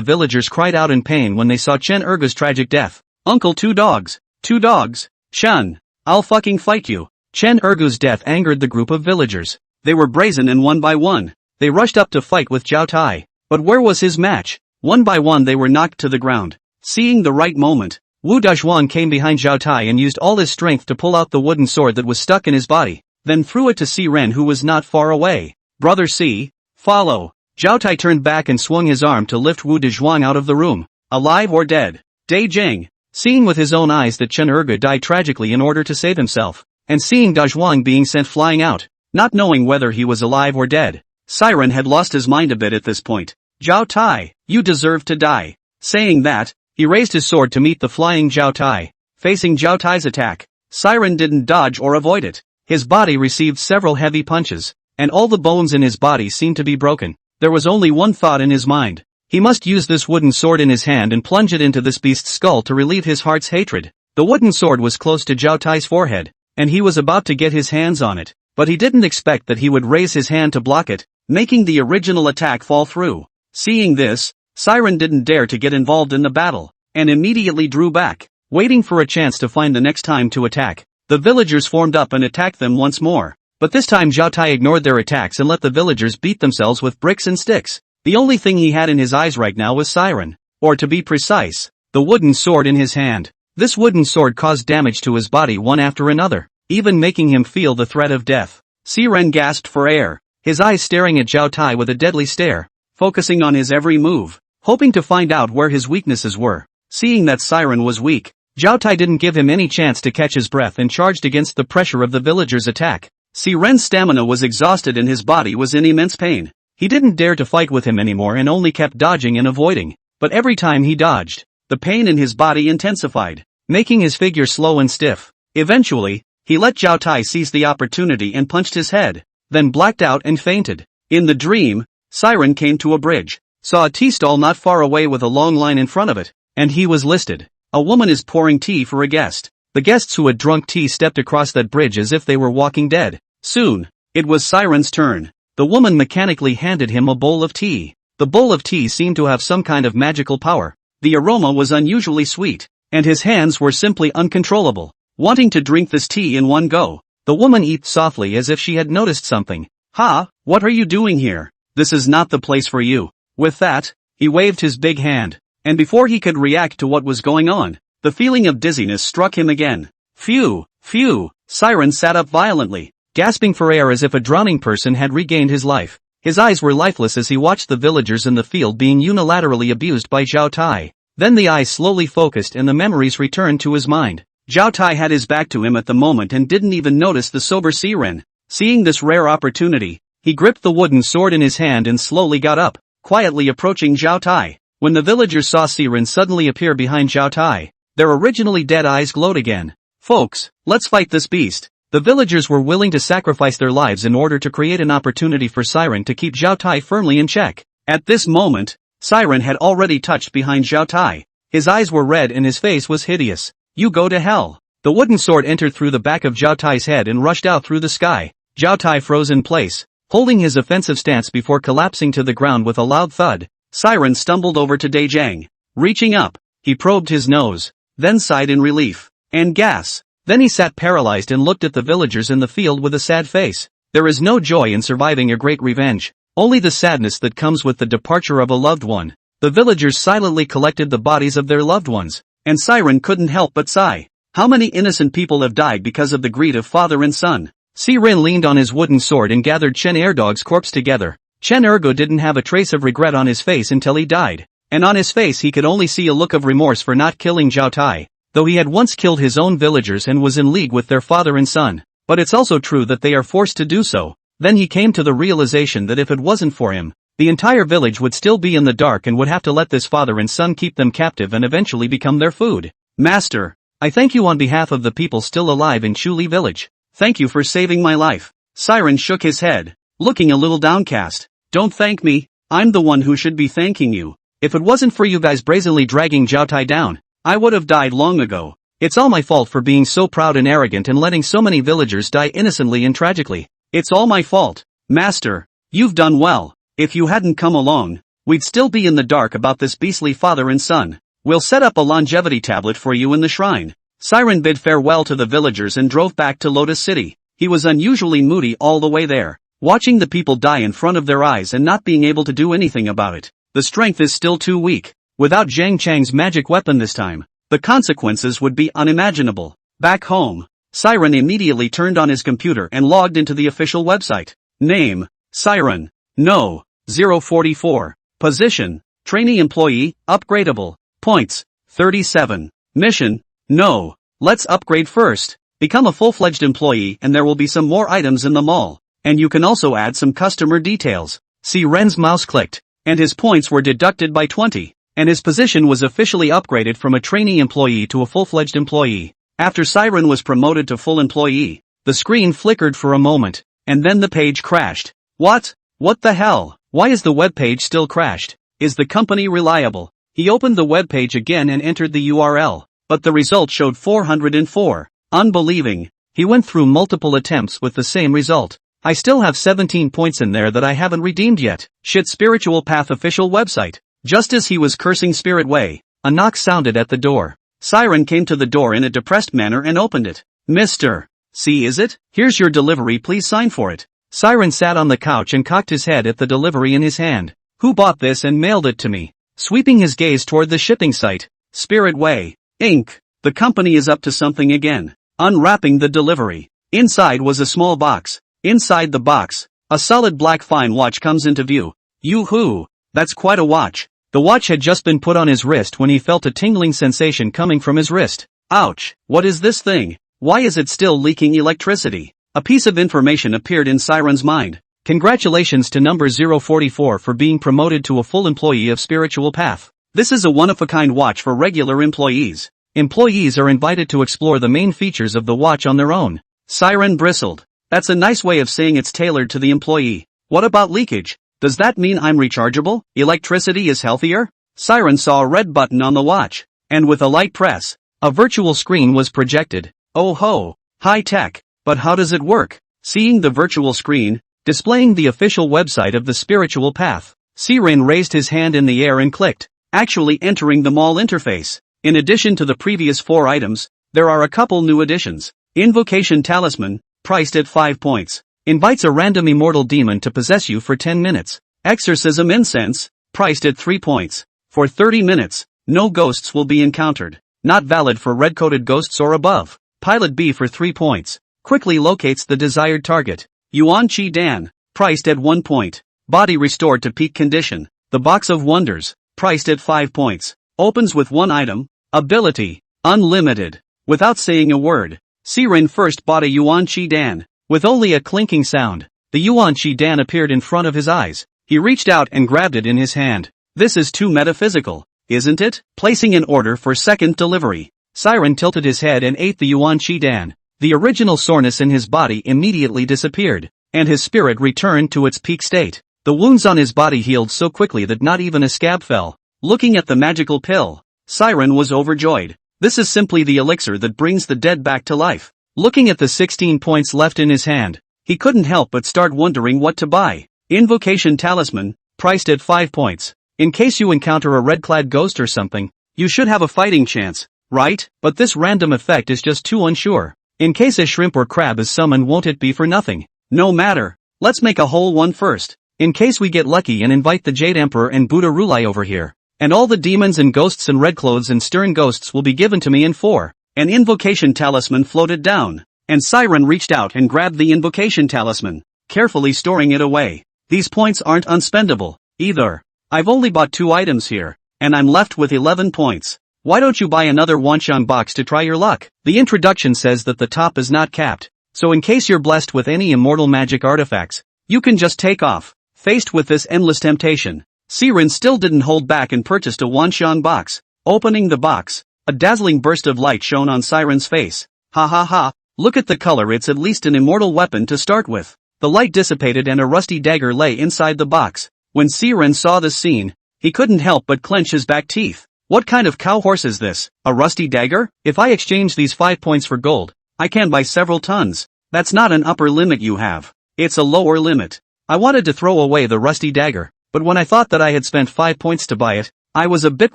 villagers cried out in pain when they saw Chen Wua's tragic death. Uncle, 2 dogs. 2 dogs? Shun. I'll fucking fight you. Chen Wua's death angered the group of villagers. They were brazen and one by one, they rushed up to fight with Zhao Tai. But where was his match? One by one they were knocked to the ground. Seeing the right moment, Wu Dazhuang came behind Zhao Tai and used all his strength to pull out the wooden sword that was stuck in his body, then threw it to Siren who was not far away. Brother C, follow. Zhao Tai turned back and swung his arm to lift Wu Dazhuang out of the room. Alive or dead? Jing, seeing with his own eyes that Chen Wua died tragically in order to save himself, and seeing Dazhuang being sent flying out, not knowing whether he was alive or dead, Siren had lost his mind a bit at this point. Zhao Tai, you deserve to die. Saying that, he raised his sword to meet the flying Zhao Tai. Facing Zhao Tai's attack, Siren didn't dodge or avoid it. His body received several heavy punches, and all the bones in his body seemed to be broken. There was only one thought in his mind. He must use this wooden sword in his hand and plunge it into this beast's skull to relieve his heart's hatred. The wooden sword was close to Zhao Tai's forehead, and he was about to get his hands on it, but he didn't expect that he would raise his hand to block it, making the original attack fall through. Seeing this, Siren didn't dare to get involved in the battle, and immediately drew back, waiting for a chance to find the next time to attack. The villagers formed up and attacked them once more, but this time Zhao Tai ignored their attacks and let the villagers beat themselves with bricks and sticks. The only thing he had in his eyes right now was Siren, or to be precise, the wooden sword in his hand. This wooden sword caused damage to his body one after another, even making him feel the threat of death. Siren gasped for air, his eyes staring at Zhao Tai with a deadly stare, focusing on his every move, hoping to find out where his weaknesses were. Seeing that Siren was weak, Zhao Tai didn't give him any chance to catch his breath and charged against the pressure of the villagers' attack. Siren's stamina was exhausted and his body was in immense pain. He didn't dare to fight with him anymore and only kept dodging and avoiding, but every time he dodged, the pain in his body intensified, making his figure slow and stiff. Eventually, he let Zhao Tai seize the opportunity and punched his head, then blacked out and fainted. In the dream, Siren came to a bridge, saw a tea stall not far away with a long line in front of it, and he was listed. A woman is pouring tea for a guest. The guests who had drunk tea stepped across that bridge as if they were walking dead. Soon, it was Siren's turn. The woman mechanically handed him a bowl of tea. The bowl of tea seemed to have some kind of magical power. The aroma was unusually sweet, and his hands were simply uncontrollable, wanting to drink this tea in one go. The woman eat softly as if she had noticed something. "Ha, what are you doing here? This is not the place for you." With that, he waved his big hand, and before he could react to what was going on, the feeling of dizziness struck him again. Phew, phew, Siren sat up violently, gasping for air as if a drowning person had regained his life. His eyes were lifeless as he watched the villagers in the field being unilaterally abused by Zhao Tai. Then the eyes slowly focused and the memories returned to his mind. Zhao Tai had his back to him at the moment and didn't even notice the sober Siren. Seeing this rare opportunity, he gripped the wooden sword in his hand and slowly got up, quietly approaching Zhao Tai. When the villagers saw Siren suddenly appear behind Zhao Tai, their originally dead eyes glowed again. "Folks, let's fight this beast." The villagers were willing to sacrifice their lives in order to create an opportunity for Siren to keep Zhao Tai firmly in check. At this moment, Siren had already touched behind Zhao Tai. His eyes were red and his face was hideous. You go to hell. The wooden sword entered through the back of Zhao Tai's head and rushed out through the sky. Zhao Tai froze in place, holding his offensive stance before collapsing to the ground with a loud thud. Siren stumbled over to Dai Jiang. Reaching up, he probed his nose, then sighed in relief. And gas. Then he sat paralyzed and looked at the villagers in the field with a sad face. There is no joy in surviving a great revenge, only the sadness that comes with the departure of a loved one. The villagers silently collected the bodies of their loved ones, and Siren couldn't help but sigh. How many innocent people have died because of the greed of father and son? Siren leaned on his wooden sword and gathered Chen Erdog's corpse together. Chen Ergo didn't have a trace of regret on his face until he died, and on his face he could only see a look of remorse for not killing Zhao Tai, though he had once killed his own villagers and was in league with their father and son. But it's also true that they are forced to do so. Then he came to the realization that if it wasn't for him, the entire village would still be in the dark and would have to let this father and son keep them captive and eventually become their food. Master, I thank you on behalf of the people still alive in Chuli Village. Thank you for saving my life. Siren shook his head, looking a little downcast. Don't thank me, I'm the one who should be thanking you. If it wasn't for you guys brazenly dragging Zhao Tai down, I would have died long ago. It's all my fault for being so proud and arrogant and letting so many villagers die innocently and tragically. It's all my fault. Master, you've done well. If you hadn't come along, we'd still be in the dark about this beastly father and son. We'll set up a longevity tablet for you in the shrine. Siren bid farewell to the villagers and drove back to Lotus City. He was unusually moody all the way there, watching the people die in front of their eyes and not being able to do anything about it. The strength is still too weak. Without Zhang Chang's magic weapon this time, the consequences would be unimaginable. Back home, Siren immediately turned on his computer and logged into the official website. Name, Siren. No, 044. Position, trainee employee, upgradable. Points, 37. Mission, no. Let's upgrade first. Become a full-fledged employee and there will be some more items in the mall. And you can also add some customer details. Siren's mouse clicked, and his points were deducted by 20. And his position was officially upgraded from a trainee employee to a full-fledged employee. After Siren was promoted to full employee, the screen flickered for a moment, and then the page crashed. What? What the hell? Why is the web page still crashed? Is the company reliable? He opened the web page again and entered the URL, but the result showed 404. Unbelieving. He went through multiple attempts with the same result. I still have 17 points in there that I haven't redeemed yet. Shit. Spiritual Path official website. Just as he was cursing Spirit Way, a knock sounded at the door. Siren came to the door in a depressed manner and opened it. Mr. C, is it? Here's your delivery, please sign for it. Siren sat on the couch and cocked his head at the delivery in his hand. Who bought this and mailed it to me? Sweeping his gaze toward the shipping site. Spirit Way, Inc. The company is up to something again. Unwrapping the delivery. Inside was a small box. Inside the box, a solid black fine watch comes into view. Yoo-hoo, that's quite a watch. The watch had just been put on his wrist when he felt a tingling sensation coming from his wrist. Ouch, what is this thing? Why is it still leaking electricity? A piece of information appeared in Siren's mind. Congratulations to number 044 for being promoted to a full employee of Spiritual Path. This is a one-of-a-kind watch for regular employees. Employees are invited to explore the main features of the watch on their own. Siren bristled. That's a nice way of saying it's tailored to the employee. What about leakage? Does that mean I'm rechargeable? Electricity is healthier? Siren saw a red button on the watch, and with a light press, a virtual screen was projected. Oh ho, high tech, but how does it work? Seeing the virtual screen, displaying the official website of the Spiritual Path, Siren raised his hand in the air and clicked, actually entering the mall interface. In addition to the previous 4 items, there are a couple new additions. Invocation Talisman, priced at 5 points. Invites a random immortal demon to possess you for 10 minutes. Exorcism Incense, priced at 3 points. For 30 minutes, no ghosts will be encountered. Not valid for red-coated ghosts or above. Pilot B for 3 points. Quickly locates the desired target. Yuan Chi Dan, priced at 1 point. Body restored to peak condition. The Box of Wonders, priced at 5 points. Opens with 1 item. Ability, unlimited. Without saying a word, Siren first bought a Yuan Chi Dan. With only a clinking sound, the Yuan Chi Dan appeared in front of his eyes. He reached out and grabbed it in his hand. This is too metaphysical, isn't it? Placing an order for second delivery. Siren tilted his head and ate the Yuan Chi Dan. The original soreness in his body immediately disappeared, and his spirit returned to its peak state. The wounds on his body healed so quickly that not even a scab fell. Looking at the magical pill, Siren was overjoyed. This is simply the elixir that brings the dead back to life. Looking at the 16 points left in his hand, he couldn't help but start wondering what to buy. Invocation Talisman, priced at 5 points. In case you encounter a red-clad ghost or something, you should have a fighting chance, right? But this random effect is just too unsure. In case a shrimp or crab is summoned, won't it be for nothing? No matter. Let's make a whole one first. In case we get lucky and invite the Jade Emperor and Buddha Rulai over here. And all the demons and ghosts and red clothes and stern ghosts will be given to me in 4. An invocation talisman floated down, and Siren reached out and grabbed the invocation talisman, carefully storing it away. These points aren't unspendable, either. I've only bought 2 items here, and I'm left with 11 points. Why don't you buy another Wanshan box to try your luck? The introduction says that the top is not capped, so in case you're blessed with any immortal magic artifacts, you can just take off. Faced with this endless temptation, Siren still didn't hold back and purchased a Wanshan box. Opening the box, a dazzling burst of light shone on Siren's face. Ha ha ha, look at the color, it's at least an immortal weapon to start with. The light dissipated and a rusty dagger lay inside the box. When Siren saw this scene, he couldn't help but clench his back teeth. What kind of cow horse is this? A rusty dagger? If I exchange these 5 points for gold, I can buy several tons. That's not an upper limit you have. It's a lower limit. I wanted to throw away the rusty dagger, but when I thought that I had spent 5 points to buy it, I was a bit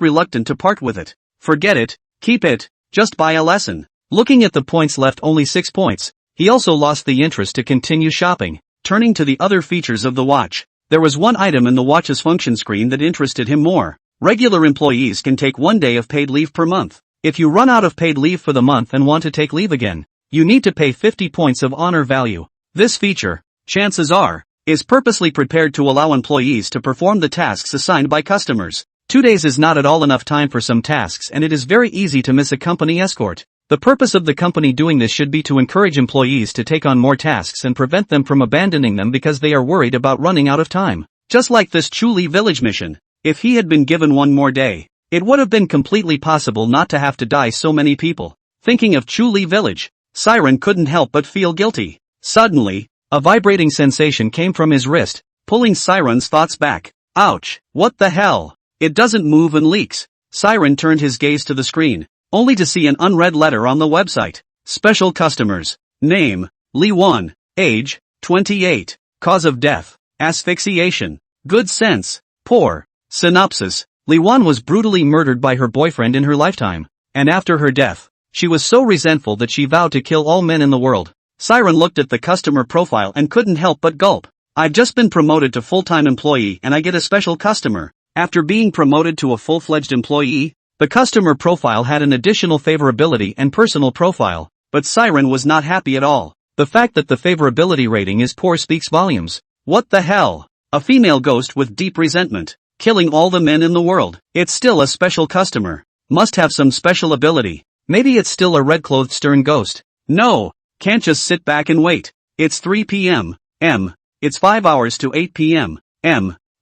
reluctant to part with it. Forget it, keep it, just buy a lesson. Looking at the points left, only 6 points, he also lost the interest to continue shopping. Turning to the other features of the watch, there was one item in the watch's function screen that interested him more. Regular employees can take 1 day of paid leave per month. If you run out of paid leave for the month and want to take leave again, you need to pay 50 points of honor value. This feature, chances are, is purposely prepared to allow employees to perform the tasks assigned by customers. 2 days is not at all enough time for some tasks, and it is very easy to miss a company escort. The purpose of the company doing this should be to encourage employees to take on more tasks and prevent them from abandoning them because they are worried about running out of time. Just like this Chuli Village mission. If he had been given 1 more day, it would have been completely possible not to have to die so many people. Thinking of Chuli Village, Siren couldn't help but feel guilty. Suddenly, a vibrating sensation came from his wrist, pulling Siren's thoughts back. Ouch, what the hell? It doesn't move and leaks. Siren turned his gaze to the screen, only to see an unread letter on the website. Special customers. Name, Li Wan. Age, 28. Cause of death, asphyxiation. Good sense, poor. Synopsis. Li Wan was brutally murdered by her boyfriend in her lifetime, and after her death, she was so resentful that she vowed to kill all men in the world. Siren looked at the customer profile and couldn't help but gulp. I've just been promoted to full-time employee and I get a special customer. After being promoted to a full-fledged employee, the customer profile had an additional favorability and personal profile, but Siren was not happy at all. The fact that the favorability rating is poor speaks volumes. What the hell? A female ghost with deep resentment, killing all the men in the world. It's still a special customer. Must have some special ability. Maybe it's still a red-clothed stern ghost. No, can't just sit back and wait. It's 3 p.m. It's 5 hours to 8 p.m.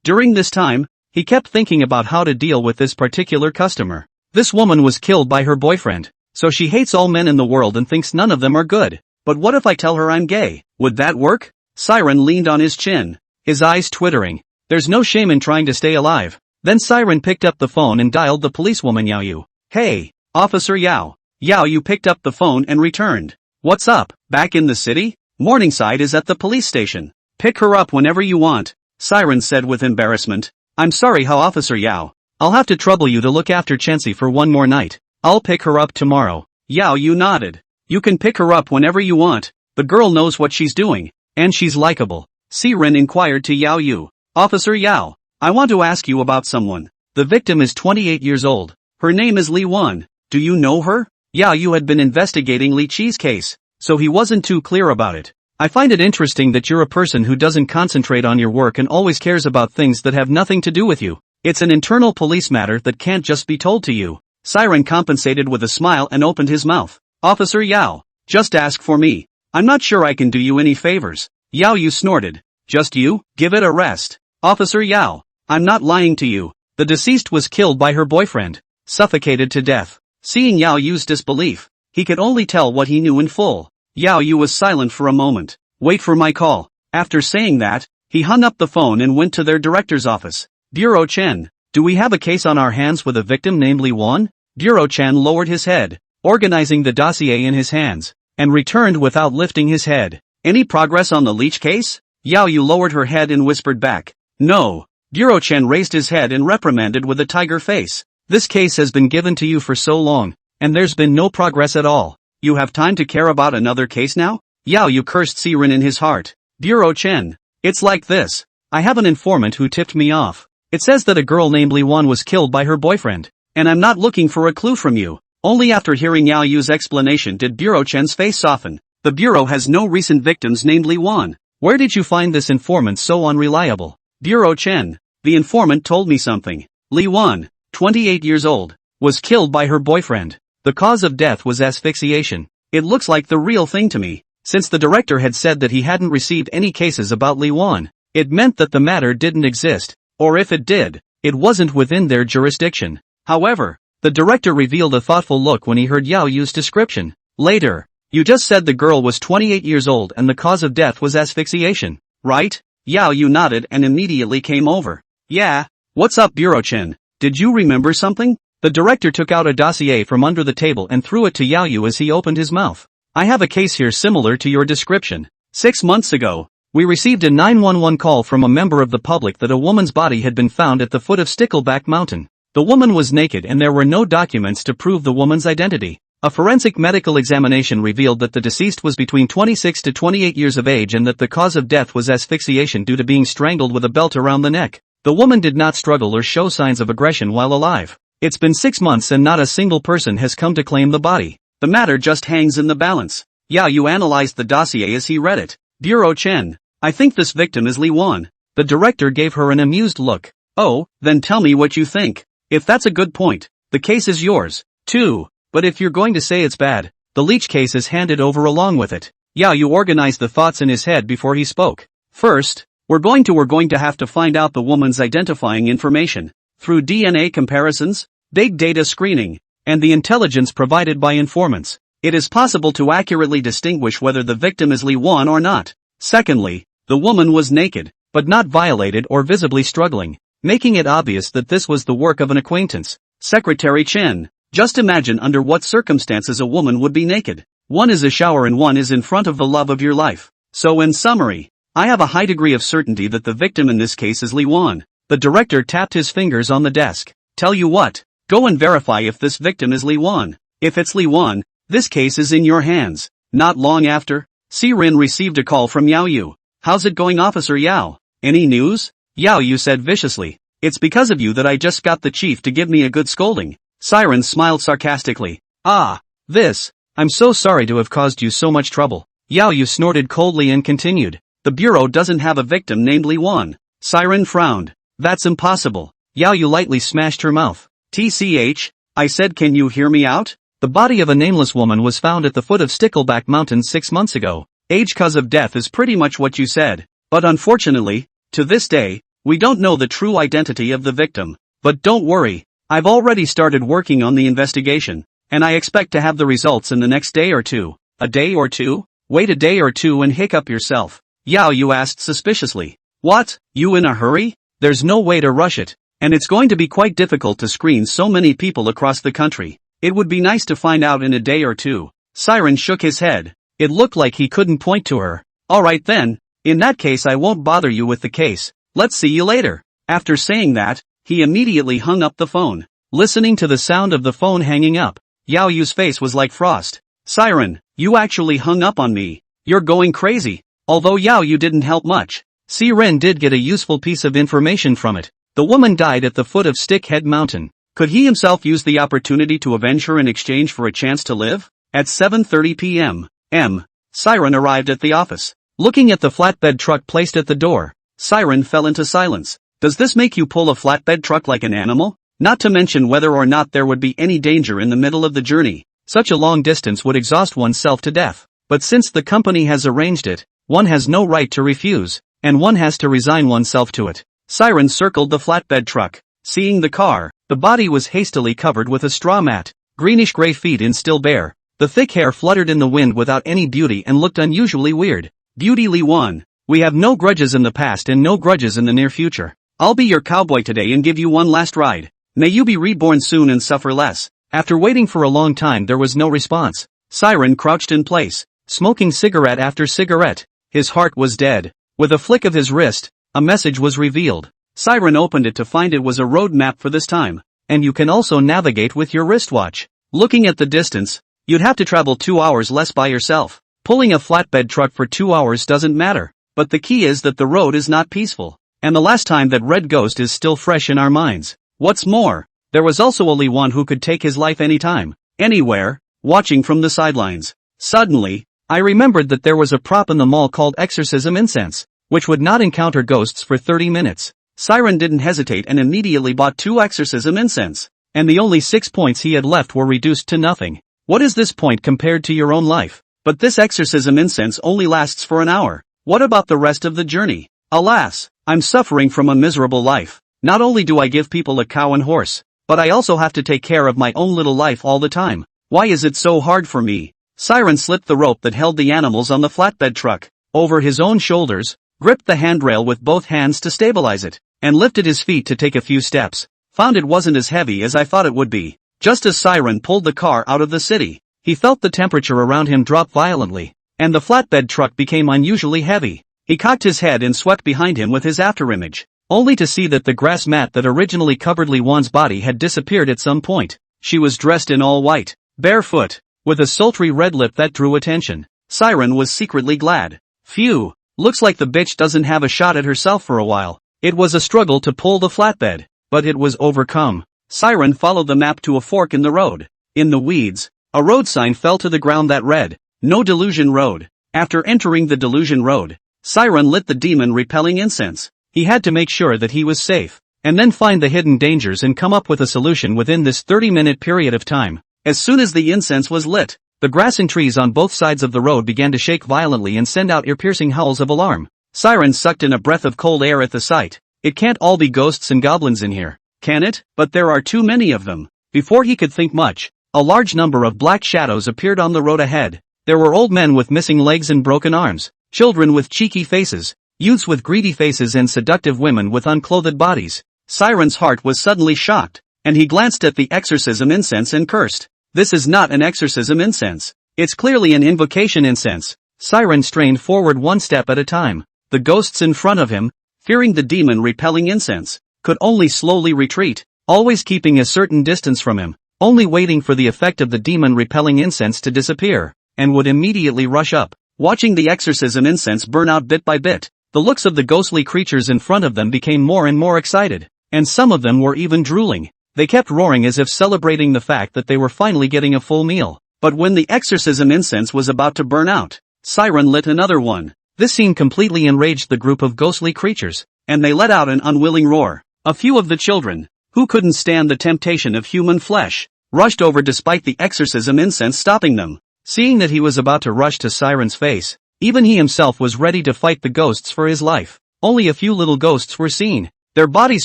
During this time, he kept thinking about how to deal with this particular customer. This woman was killed by her boyfriend, so she hates all men in the world and thinks none of them are good. But what if I tell her I'm gay? Would that work? Siren leaned on his chin, his eyes twittering. There's no shame in trying to stay alive. Then Siren picked up the phone and dialed the policewoman Yao Yu. Hey, Officer Yao. Yao Yu picked up the phone and returned. What's up? Back in the city? Morningside is at the police station. Pick her up whenever you want, Siren said with embarrassment. I'm sorry, how Officer Yao. I'll have to trouble you to look after Chancy for 1 more night. I'll pick her up tomorrow. Yao Yu nodded. You can pick her up whenever you want. The girl knows what she's doing, and she's likable. Siren inquired to Yao Yu. Officer Yao, I want to ask you about someone. The victim is 28 years old. Her name is Li Wan. Do you know her? Yao Yu had been investigating Li Qi's case, so he wasn't too clear about it. I find it interesting that you're a person who doesn't concentrate on your work and always cares about things that have nothing to do with you. It's an internal police matter that can't just be told to you. Siren compensated with a smile and opened his mouth. Officer Yao, just ask for me. I'm not sure I can do you any favors. Yao Yu snorted. Just you? Give it a rest. Officer Yao, I'm not lying to you. The deceased was killed by her boyfriend, suffocated to death. Seeing Yao Yu's disbelief, he could only tell what he knew in full. Yao Yu was silent for a moment. Wait for my call. After saying that, he hung up the phone and went to their director's office. Bureau Chen, do we have a case on our hands with a victim named Li Wan? Bureau Chen lowered his head, organizing the dossier in his hands, and returned without lifting his head. Any progress on the leech case? Yao Yu lowered her head and whispered back. No. Bureau Chen raised his head and reprimanded with a tiger face. This case has been given to you for so long, and there's been no progress at all. You have time to care about another case now? Yao Yu cursed Siren in his heart. Bureau Chen. It's like this. I have an informant who tipped me off. It says that a girl named Li Wan was killed by her boyfriend. And I'm not looking for a clue from you. Only after hearing Yao Yu's explanation did Bureau Chen's face soften. The Bureau has no recent victims named Li Wan. Where did you find this informant so unreliable? Bureau Chen. The informant told me something. Li Wan, 28 years old, was killed by her boyfriend. The cause of death was asphyxiation. It looks like the real thing to me. Since the director had said that he hadn't received any cases about Li Wan, it meant that the matter didn't exist, or if it did, it wasn't within their jurisdiction. However, the director revealed a thoughtful look when he heard Yao Yu's description. Later, you just said the girl was 28 years old and the cause of death was asphyxiation, right? Yao Yu nodded and immediately came over. Yeah, what's up Bureau Chen? Did you remember something? The director took out a dossier from under the table and threw it to Yao Yu as he opened his mouth. I have a case here similar to your description. 6 months ago, we received a 911 call from a member of the public that a woman's body had been found at the foot of Stickleback Mountain. The woman was naked and there were no documents to prove the woman's identity. A forensic medical examination revealed that the deceased was between 26 to 28 years of age and that the cause of death was asphyxiation due to being strangled with a belt around the neck. The woman did not struggle or show signs of aggression while alive. It's been 6 months and not a single person has come to claim the body. The matter just hangs in the balance. Yao Yu analyzed the dossier as he read it. Bureau Chen. I think this victim is Li Wan. The director gave her an amused look. Oh, then tell me what you think. If that's a good point, the case is yours, too. But if you're going to say it's bad, the leech case is handed over along with it. Yao Yu organized the thoughts in his head before he spoke. First, we're going to have to find out the woman's identifying information. Through DNA comparisons, big data screening, and the intelligence provided by informants, it is possible to accurately distinguish whether the victim is Li Wan or not. Secondly, the woman was naked, but not violated or visibly struggling, making it obvious that this was the work of an acquaintance. Secretary Chen. Just imagine under what circumstances a woman would be naked. One is a shower and one is in front of the love of your life. So in summary, I have a high degree of certainty that the victim in this case is Li Wan. The director tapped his fingers on the desk. Tell you what, go and verify if this victim is Li Wan. If it's Li Wan, this case is in your hands. Not long after, Siren received a call from Yao Yu. How's it going Officer Yao? Any news? Yao Yu said viciously. It's because of you that I just got the chief to give me a good scolding. Siren smiled sarcastically. Ah, this. I'm so sorry to have caused you so much trouble. Yao Yu snorted coldly and continued. The bureau doesn't have a victim named Li Wan. Siren frowned. That's impossible. Yao Yu lightly smashed her mouth. TCH, I said can you hear me out? The body of a nameless woman was found at the foot of Stickleback Mountain 6 months ago. Age cause of death is pretty much what you said. But unfortunately, to this day, we don't know the true identity of the victim. But don't worry. I've already started working on the investigation, and I expect to have the results in the next day or two. A day or two? Wait a day or two and hiccup yourself. Yao Yu asked suspiciously. What? You in a hurry? There's no way to rush it, and it's going to be quite difficult to screen so many people across the country. It would be nice to find out in a day or two. Siren shook his head. It looked like he couldn't point to her. Alright then, in that case I won't bother you with the case. Let's see you later. After saying that, he immediately hung up the phone. Listening to the sound of the phone hanging up, Yao Yu's face was like frost. Siren, you actually hung up on me. You're going crazy. Although Yao Yu didn't help much, Siren did get a useful piece of information from it. The woman died at the foot of Stickhead Mountain. Could he himself use the opportunity to avenge her in exchange for a chance to live? At 7:30 p.m. Siren arrived at the office. Looking at the flatbed truck placed at the door, Siren fell into silence. Does this make you pull a flatbed truck like an animal? Not to mention whether or not there would be any danger in the middle of the journey. Such a long distance would exhaust oneself to death. But since the company has arranged it, one has no right to refuse, and one has to resign oneself to it. Siren circled the flatbed truck. Seeing the car, the body was hastily covered with a straw mat. Greenish-gray feet in still bare, The thick hair fluttered in the wind without any beauty and looked unusually weird. Beauty Li Wan. We have no grudges in the past and no grudges in the near future. I'll be your cowboy today and give you one last ride. May you be reborn soon and suffer less. After waiting for a long time there was no response. Siren crouched in place, smoking cigarette after cigarette. His heart was dead. With a flick of his wrist, a message was revealed. Siren opened it to find it was a road map for this time. And you can also navigate with your wristwatch. Looking at the distance, you'd have to travel 2 hours less by yourself. Pulling a flatbed truck for 2 hours doesn't matter. But the key is that the road is not peaceful. And the last time that red ghost is still fresh in our minds. What's more, there was also a Li Wan who could take his life anytime, anywhere, watching from the sidelines. Suddenly, I remembered that there was a prop in the mall called Exorcism Incense, which would not encounter ghosts for 30 minutes. Siren didn't hesitate and immediately bought 2 Exorcism Incense. And the only 6 points he had left were reduced to nothing. What is this point compared to your own life? But this Exorcism Incense only lasts for an hour. What about the rest of the journey? Alas, I'm suffering from a miserable life. Not only do I give people a cow and horse, but I also have to take care of my own little life all the time. Why is it so hard for me? Siren slipped the rope that held the animals on the flatbed truck over his own shoulders, gripped the handrail with both hands to stabilize it, and lifted his feet to take a few steps. Found it wasn't as heavy as I thought it would be. Just as Siren pulled the car out of the city, he felt the temperature around him drop violently, and the flatbed truck became unusually heavy. He cocked his head and swept behind him with his afterimage, only to see that the grass mat that originally covered Li Wan's body had disappeared at some point. She was dressed in all white, barefoot, with a sultry red lip that drew attention. Siren was secretly glad. Phew, looks like the bitch doesn't have a shot at herself for a while. It was a struggle to pull the flatbed, but it was overcome. Siren followed the map to a fork in the road. In the weeds, a road sign fell to the ground that read, "No Delusion Road." After entering the Delusion Road, Siren lit the demon-repelling incense. He had to make sure that he was safe, and then find the hidden dangers and come up with a solution within this 30-minute period of time. As soon as the incense was lit, the grass and trees on both sides of the road began to shake violently and send out ear-piercing howls of alarm. Siren sucked in a breath of cold air at the sight. It can't all be ghosts and goblins in here, can it? But there are too many of them. Before he could think much, a large number of black shadows appeared on the road ahead. There were old men with missing legs and broken arms, children with cheeky faces, youths with greedy faces and seductive women with unclothed bodies. Siren's heart was suddenly shocked, and he glanced at the exorcism incense and cursed. This is not an exorcism incense. It's clearly an invocation incense. Siren strained forward one step at a time. The ghosts in front of him, fearing the demon-repelling incense, could only slowly retreat, always keeping a certain distance from him, only waiting for the effect of the demon-repelling incense to disappear, and would immediately rush up, watching the exorcism incense burn out bit by bit. The looks of the ghostly creatures in front of them became more and more excited, and some of them were even drooling. They kept roaring as if celebrating the fact that they were finally getting a full meal. But when the exorcism incense was about to burn out, Siren lit another one. This scene completely enraged the group of ghostly creatures, and they let out an unwilling roar. A few of the children, who couldn't stand the temptation of human flesh, rushed over despite the exorcism incense stopping them. Seeing that he was about to rush to Siren's face, even he himself was ready to fight the ghosts for his life. Only a few little ghosts were seen, their bodies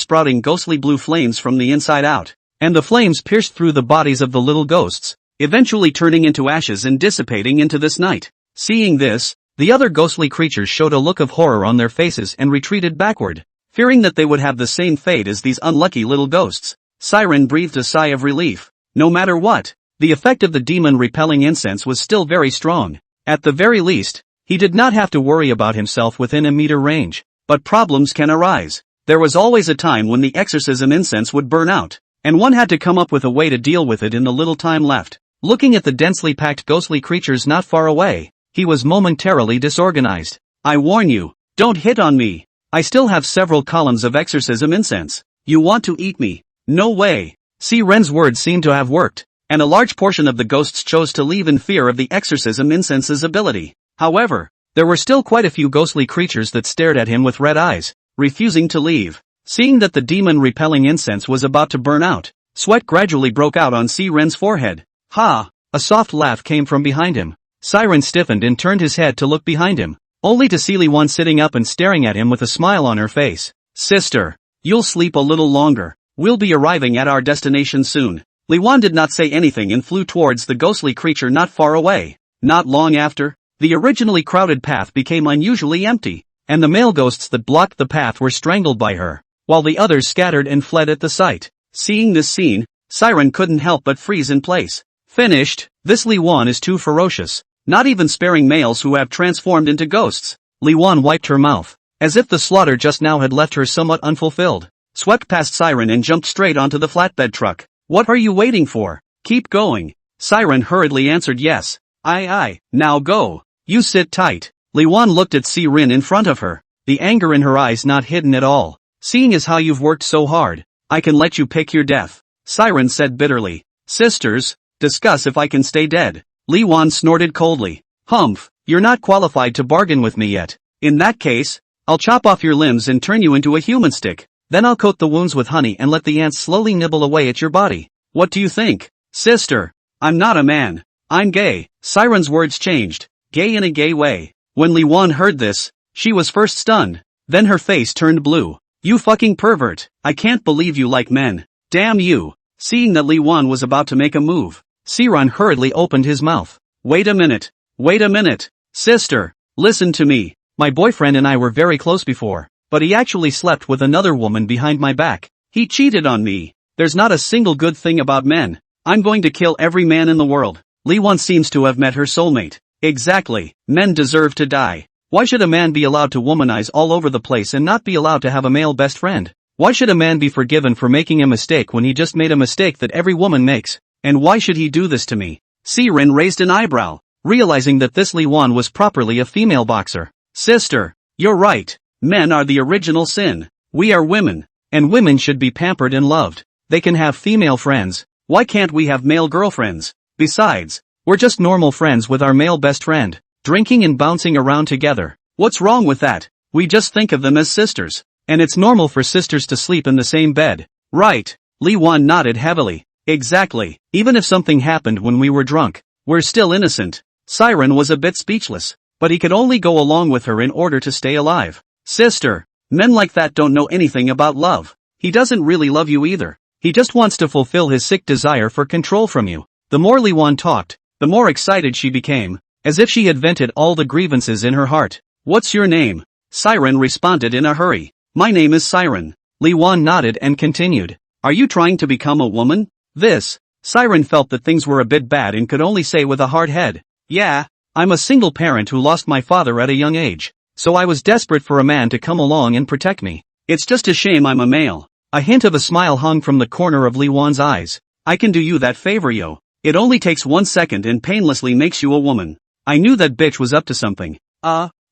sprouting ghostly blue flames from the inside out, and the flames pierced through the bodies of the little ghosts, eventually turning into ashes and dissipating into this night. Seeing this, the other ghostly creatures showed a look of horror on their faces and retreated backward, fearing that they would have the same fate as these unlucky little ghosts. Siren breathed a sigh of relief. No matter what, the effect of the demon-repelling incense was still very strong. At the very least, he did not have to worry about himself within a meter range. But problems can arise. There was always a time when the exorcism incense would burn out, and one had to come up with a way to deal with it in the little time left. Looking at the densely packed ghostly creatures not far away, he was momentarily disorganized. I warn you, don't hit on me. I still have several columns of exorcism incense. You want to eat me? No way. Ren's words seemed to have worked, and a large portion of the ghosts chose to leave in fear of the exorcism incense's ability. However, there were still quite a few ghostly creatures that stared at him with red eyes, refusing to leave. Seeing that the demon-repelling incense was about to burn out, sweat gradually broke out on Ren's forehead. Ha! A soft laugh came from behind him. Siren stiffened and turned his head to look behind him, only to see Li Wan sitting up and staring at him with a smile on her face. Sister, you'll sleep a little longer. We'll be arriving at our destination soon. Li Wan did not say anything and flew towards the ghostly creature not far away. Not long after, the originally crowded path became unusually empty, and the male ghosts that blocked the path were strangled by her, while the others scattered and fled at the sight. Seeing this scene, Siren couldn't help but freeze in place. Finished. This Li Wan is too ferocious, not even sparing males who have transformed into ghosts. Li Wan wiped her mouth, as if the slaughter just now had left her somewhat unfulfilled, swept past Siren and jumped straight onto the flatbed truck. What are you waiting for? Keep going. Siren hurriedly answered yes. Aye, now go. You sit tight. Li Wan looked at Siren in front of her, the anger in her eyes not hidden at all. Seeing as how you've worked so hard, I can let you pick your death. Siren said bitterly. Sisters, discuss if I can stay dead. Li Wan snorted coldly. Humph, you're not qualified to bargain with me yet. In that case, I'll chop off your limbs and turn you into a human stick. Then I'll coat the wounds with honey and let the ants slowly nibble away at your body. What do you think? Sister, I'm not a man. I'm gay. Siren's words changed. Gay in a gay way. When Li Wan heard this, she was first stunned. Then her face turned blue. You fucking pervert. I can't believe you like men. Damn you. Seeing that Li Wan was about to make a move, Siren hurriedly opened his mouth. Wait a minute. Sister, listen to me. My boyfriend and I were very close before, but he actually slept with another woman behind my back. He cheated on me. There's not a single good thing about men. I'm going to kill every man in the world. Li Wan seems to have met her soulmate. Exactly. Men deserve to die. Why should a man be allowed to womanize all over the place and not be allowed to have a male best friend? Why should a man be forgiven for making a mistake when he just made a mistake that every woman makes? And why should he do this to me? Siren raised an eyebrow, realizing that this Li Wan was properly a female boxer. Sister, you're right. Men are the original sin. We are women, and women should be pampered and loved. They can have female friends. Why can't we have male girlfriends? Besides, we're just normal friends with our male best friend, drinking and bouncing around together. What's wrong with that? We just think of them as sisters. And it's normal for sisters to sleep in the same bed. Right. Li Wan nodded heavily. Exactly. Even if something happened when we were drunk, we're still innocent. Siren was a bit speechless, but he could only go along with her in order to stay alive. Sister, men like that don't know anything about love. He doesn't really love you either. He just wants to fulfill his sick desire for control from you. The more Li Wan talked, the more excited she became, as if she had vented all the grievances in her heart. What's your name? Siren responded in a hurry. My name is Siren. Li Wan nodded and continued. Are you trying to become a woman? Siren felt that things were a bit bad and could only say with a hard head. Yeah, I'm a single parent who lost my father at a young age, so I was desperate for a man to come along and protect me. It's just a shame I'm a male. A hint of a smile hung from the corner of Li Wan's eyes. I can do you that favor, yo. It only takes 1 second and painlessly makes you a woman. I knew that bitch was up to something.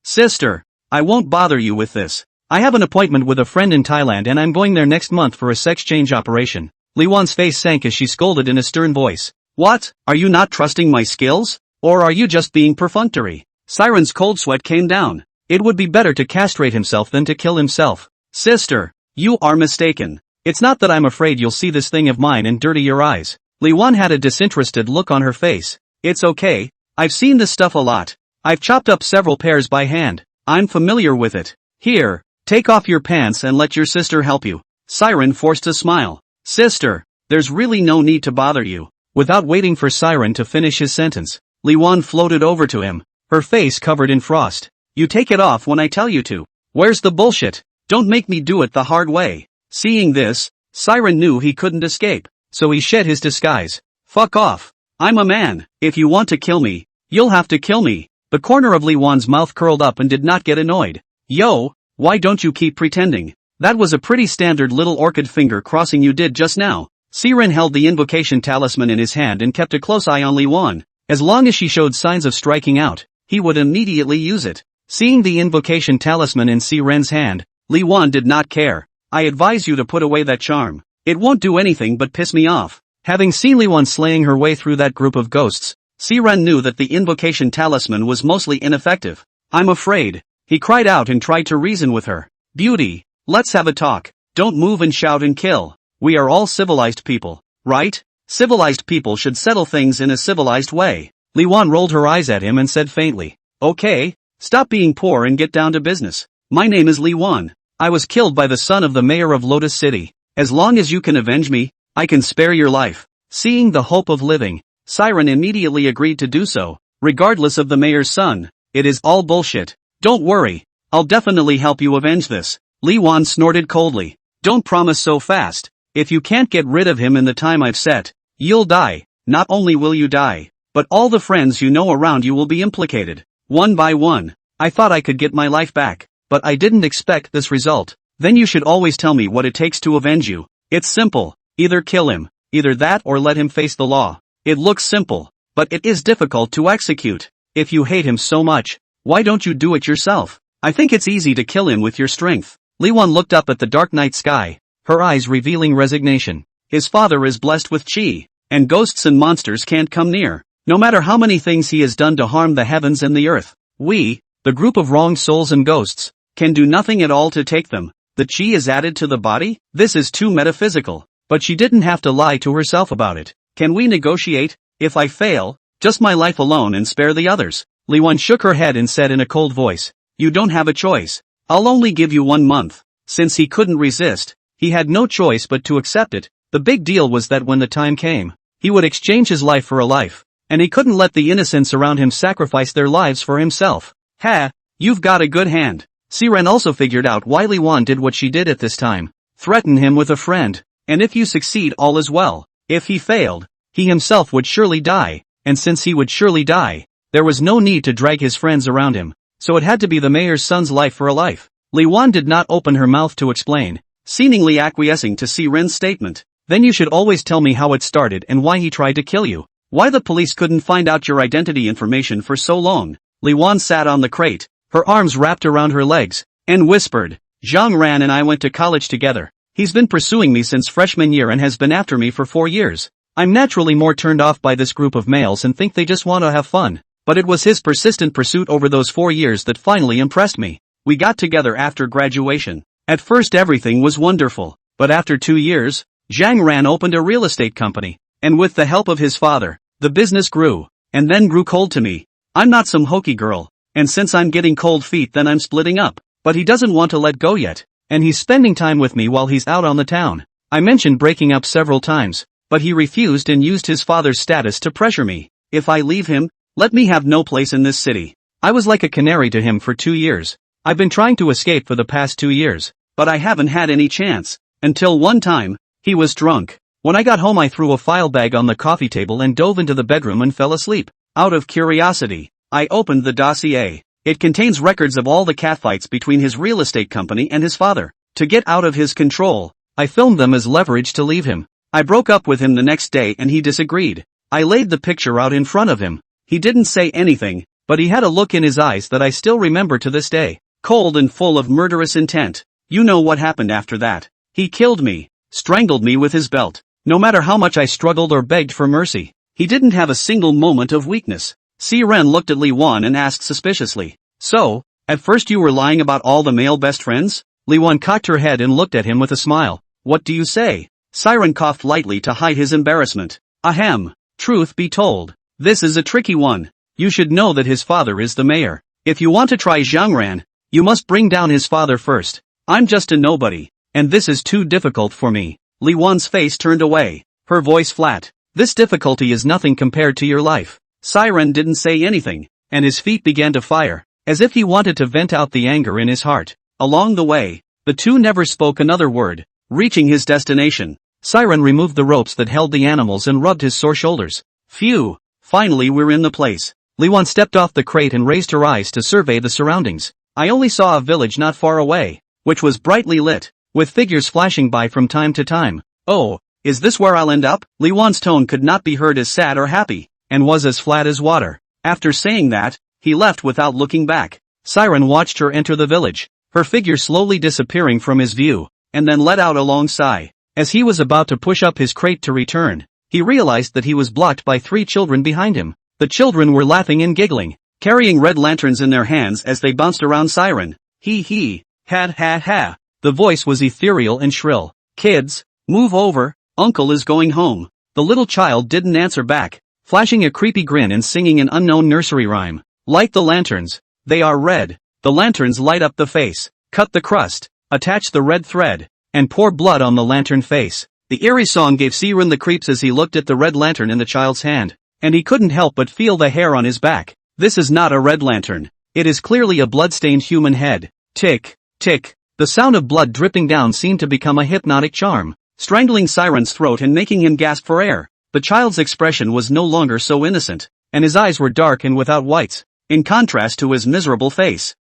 Sister, I won't bother you with this. I have an appointment with a friend in Thailand and I'm going there next month for a sex change operation. Li Wan's face sank as she scolded in a stern voice. What? Are you not trusting my skills? Or are you just being perfunctory? Siren's cold sweat came down. It would be better to castrate himself than to kill himself. Sister, you are mistaken. It's not that I'm afraid you'll see this thing of mine and dirty your eyes. Li Wan had a disinterested look on her face. It's okay. I've seen this stuff a lot. I've chopped up several pairs by hand. I'm familiar with it. Here, take off your pants and let your sister help you. Siren forced a smile. Sister, there's really no need to bother you. Without waiting for Siren to finish his sentence, Li Wan floated over to him, her face covered in frost. You take it off when I tell you to. Where's the bullshit? Don't make me do it the hard way. Seeing this, Siren knew he couldn't escape, so he shed his disguise. Fuck off. I'm a man. If you want to kill me, you'll have to kill me. The corner of Li Wan's mouth curled up and did not get annoyed. Yo, why don't you keep pretending? That was a pretty standard little orchid finger crossing you did just now. Siren held the invocation talisman in his hand and kept a close eye on Li Wan. As long as she showed signs of striking out, he would immediately use it. Seeing the invocation talisman in Siren's hand, Li Wan did not care. I advise you to put away that charm. It won't do anything but piss me off. Having seen Li Wan slaying her way through that group of ghosts, Siren knew that the invocation talisman was mostly ineffective. I'm afraid. He cried out and tried to reason with her. Beauty, let's have a talk. Don't move and shout and kill. We are all civilized people, right? Civilized people should settle things in a civilized way. Li Wan rolled her eyes at him and said faintly. Okay, stop being poor and get down to business. My name is Li Wan. I was killed by the son of the mayor of Lotus City. As long as you can avenge me, I can spare your life. Seeing the hope of living, Siren immediately agreed to do so, regardless of the mayor's son. It is all bullshit. Don't worry. I'll definitely help you avenge this. Li Wan snorted coldly. Don't promise so fast. If you can't get rid of him in the time I've set, you'll die. Not only will you die, but all the friends you know around you will be implicated. One by one. I thought I could get my life back, but I didn't expect this result. Then you should always tell me what it takes to avenge you. It's simple. Either kill him, either that or let him face the law. It looks simple, but it is difficult to execute. If you hate him so much, why don't you do it yourself? I think it's easy to kill him with your strength. Li Wan looked up at the dark night sky, her eyes revealing resignation. His father is blessed with chi, and ghosts and monsters can't come near. No matter how many things he has done to harm the heavens and the earth, we, the group of wronged souls and ghosts, can do nothing at all to take them. The chi is added to the body? This is too metaphysical. But she didn't have to lie to herself about it. Can we negotiate? If I fail, just my life alone and spare the others. Li Wan shook her head and said in a cold voice, you don't have a choice. I'll only give you 1 month. Since he couldn't resist, he had no choice but to accept it. The big deal was that when the time came, he would exchange his life for a life, and he couldn't let the innocents around him sacrifice their lives for himself. Ha! You've got a good hand. Siren also figured out why Li Wan did what she did at this time. Threaten him with a friend, and if you succeed all is well. If he failed, he himself would surely die, and since he would surely die, there was no need to drag his friends around him, so it had to be the mayor's son's life for a life. Li Wan did not open her mouth to explain, seemingly acquiescing to Siren's statement. Then you should always tell me how it started and why he tried to kill you. Why the police couldn't find out your identity information for so long. Li Wan sat on the crate, her arms wrapped around her legs, and whispered, Zhang Ran and I went to college together. He's been pursuing me since freshman year and has been after me for 4 years. I'm naturally more turned off by this group of males and think they just want to have fun. But it was his persistent pursuit over those 4 years that finally impressed me. We got together after graduation. At first everything was wonderful, but after 2 years, Zhang Ran opened a real estate company, and with the help of his father, the business grew, and then grew cold to me. I'm not some hokey girl, and since I'm getting cold feet then I'm splitting up, but he doesn't want to let go yet, and he's spending time with me while he's out on the town. I mentioned breaking up several times, but he refused and used his father's status to pressure me. If I leave him, let me have no place in this city. I was like a canary to him for 2 years. I've been trying to escape for the past 2 years, but I haven't had any chance, until one time, he was drunk. When I got home I threw a file bag on the coffee table and dove into the bedroom and fell asleep. Out of curiosity, I opened the dossier. It contains records of all the catfights between his real estate company and his father. To get out of his control, I filmed them as leverage to leave him. I broke up with him the next day and he disagreed. I laid the picture out in front of him. He didn't say anything, but he had a look in his eyes that I still remember to this day. Cold and full of murderous intent. You know what happened after that. He killed me, strangled me with his belt. No matter how much I struggled or begged for mercy, he didn't have a single moment of weakness. Siren looked at Li Wan and asked suspiciously, so, at first you were lying about all the male best friends? Li Wan cocked her head and looked at him with a smile. What do you say? Siren coughed lightly to hide his embarrassment. Ahem. Truth be told, this is a tricky one. You should know that his father is the mayor. If you want to try Zhangran, you must bring down his father first. I'm just a nobody, and this is too difficult for me. Li Wan's face turned away, her voice flat. This difficulty is nothing compared to your life. Siren didn't say anything, and his feet began to fire, as if he wanted to vent out the anger in his heart. Along the way, the two never spoke another word. Reaching his destination, Siren removed the ropes that held the animals and rubbed his sore shoulders. Phew, finally we're in the place. Li Wan stepped off the crate and raised her eyes to survey the surroundings. I only saw a village not far away, which was brightly lit, with figures flashing by from time to time. Oh, is this where I'll end up? Li Wan's tone could not be heard as sad or happy, and was as flat as water. After saying that, he left without looking back. Siren watched her enter the village, her figure slowly disappearing from his view, and then let out a long sigh. As he was about to push up his crate to return, he realized that he was blocked by 3 children behind him. The children were laughing and giggling, carrying red lanterns in their hands as they bounced around Siren. Hee hee, ha ha ha. The voice was ethereal and shrill. Kids, move over, Uncle is going home. The little child didn't answer back, flashing a creepy grin and singing an unknown nursery rhyme. Light the lanterns, they are red. The lanterns light up the face. Cut the crust, attach the red thread, and pour blood on the lantern face. The eerie song gave Siren the creeps as he looked at the red lantern in the child's hand, and he couldn't help but feel the hair on his back. This is not a red lantern. It is clearly a blood-stained human head. Tick, tick. The sound of blood dripping down seemed to become a hypnotic charm, strangling Siren's throat and making him gasp for air. The child's expression was no longer so innocent, and his eyes were dark and without whites, in contrast to his miserable face.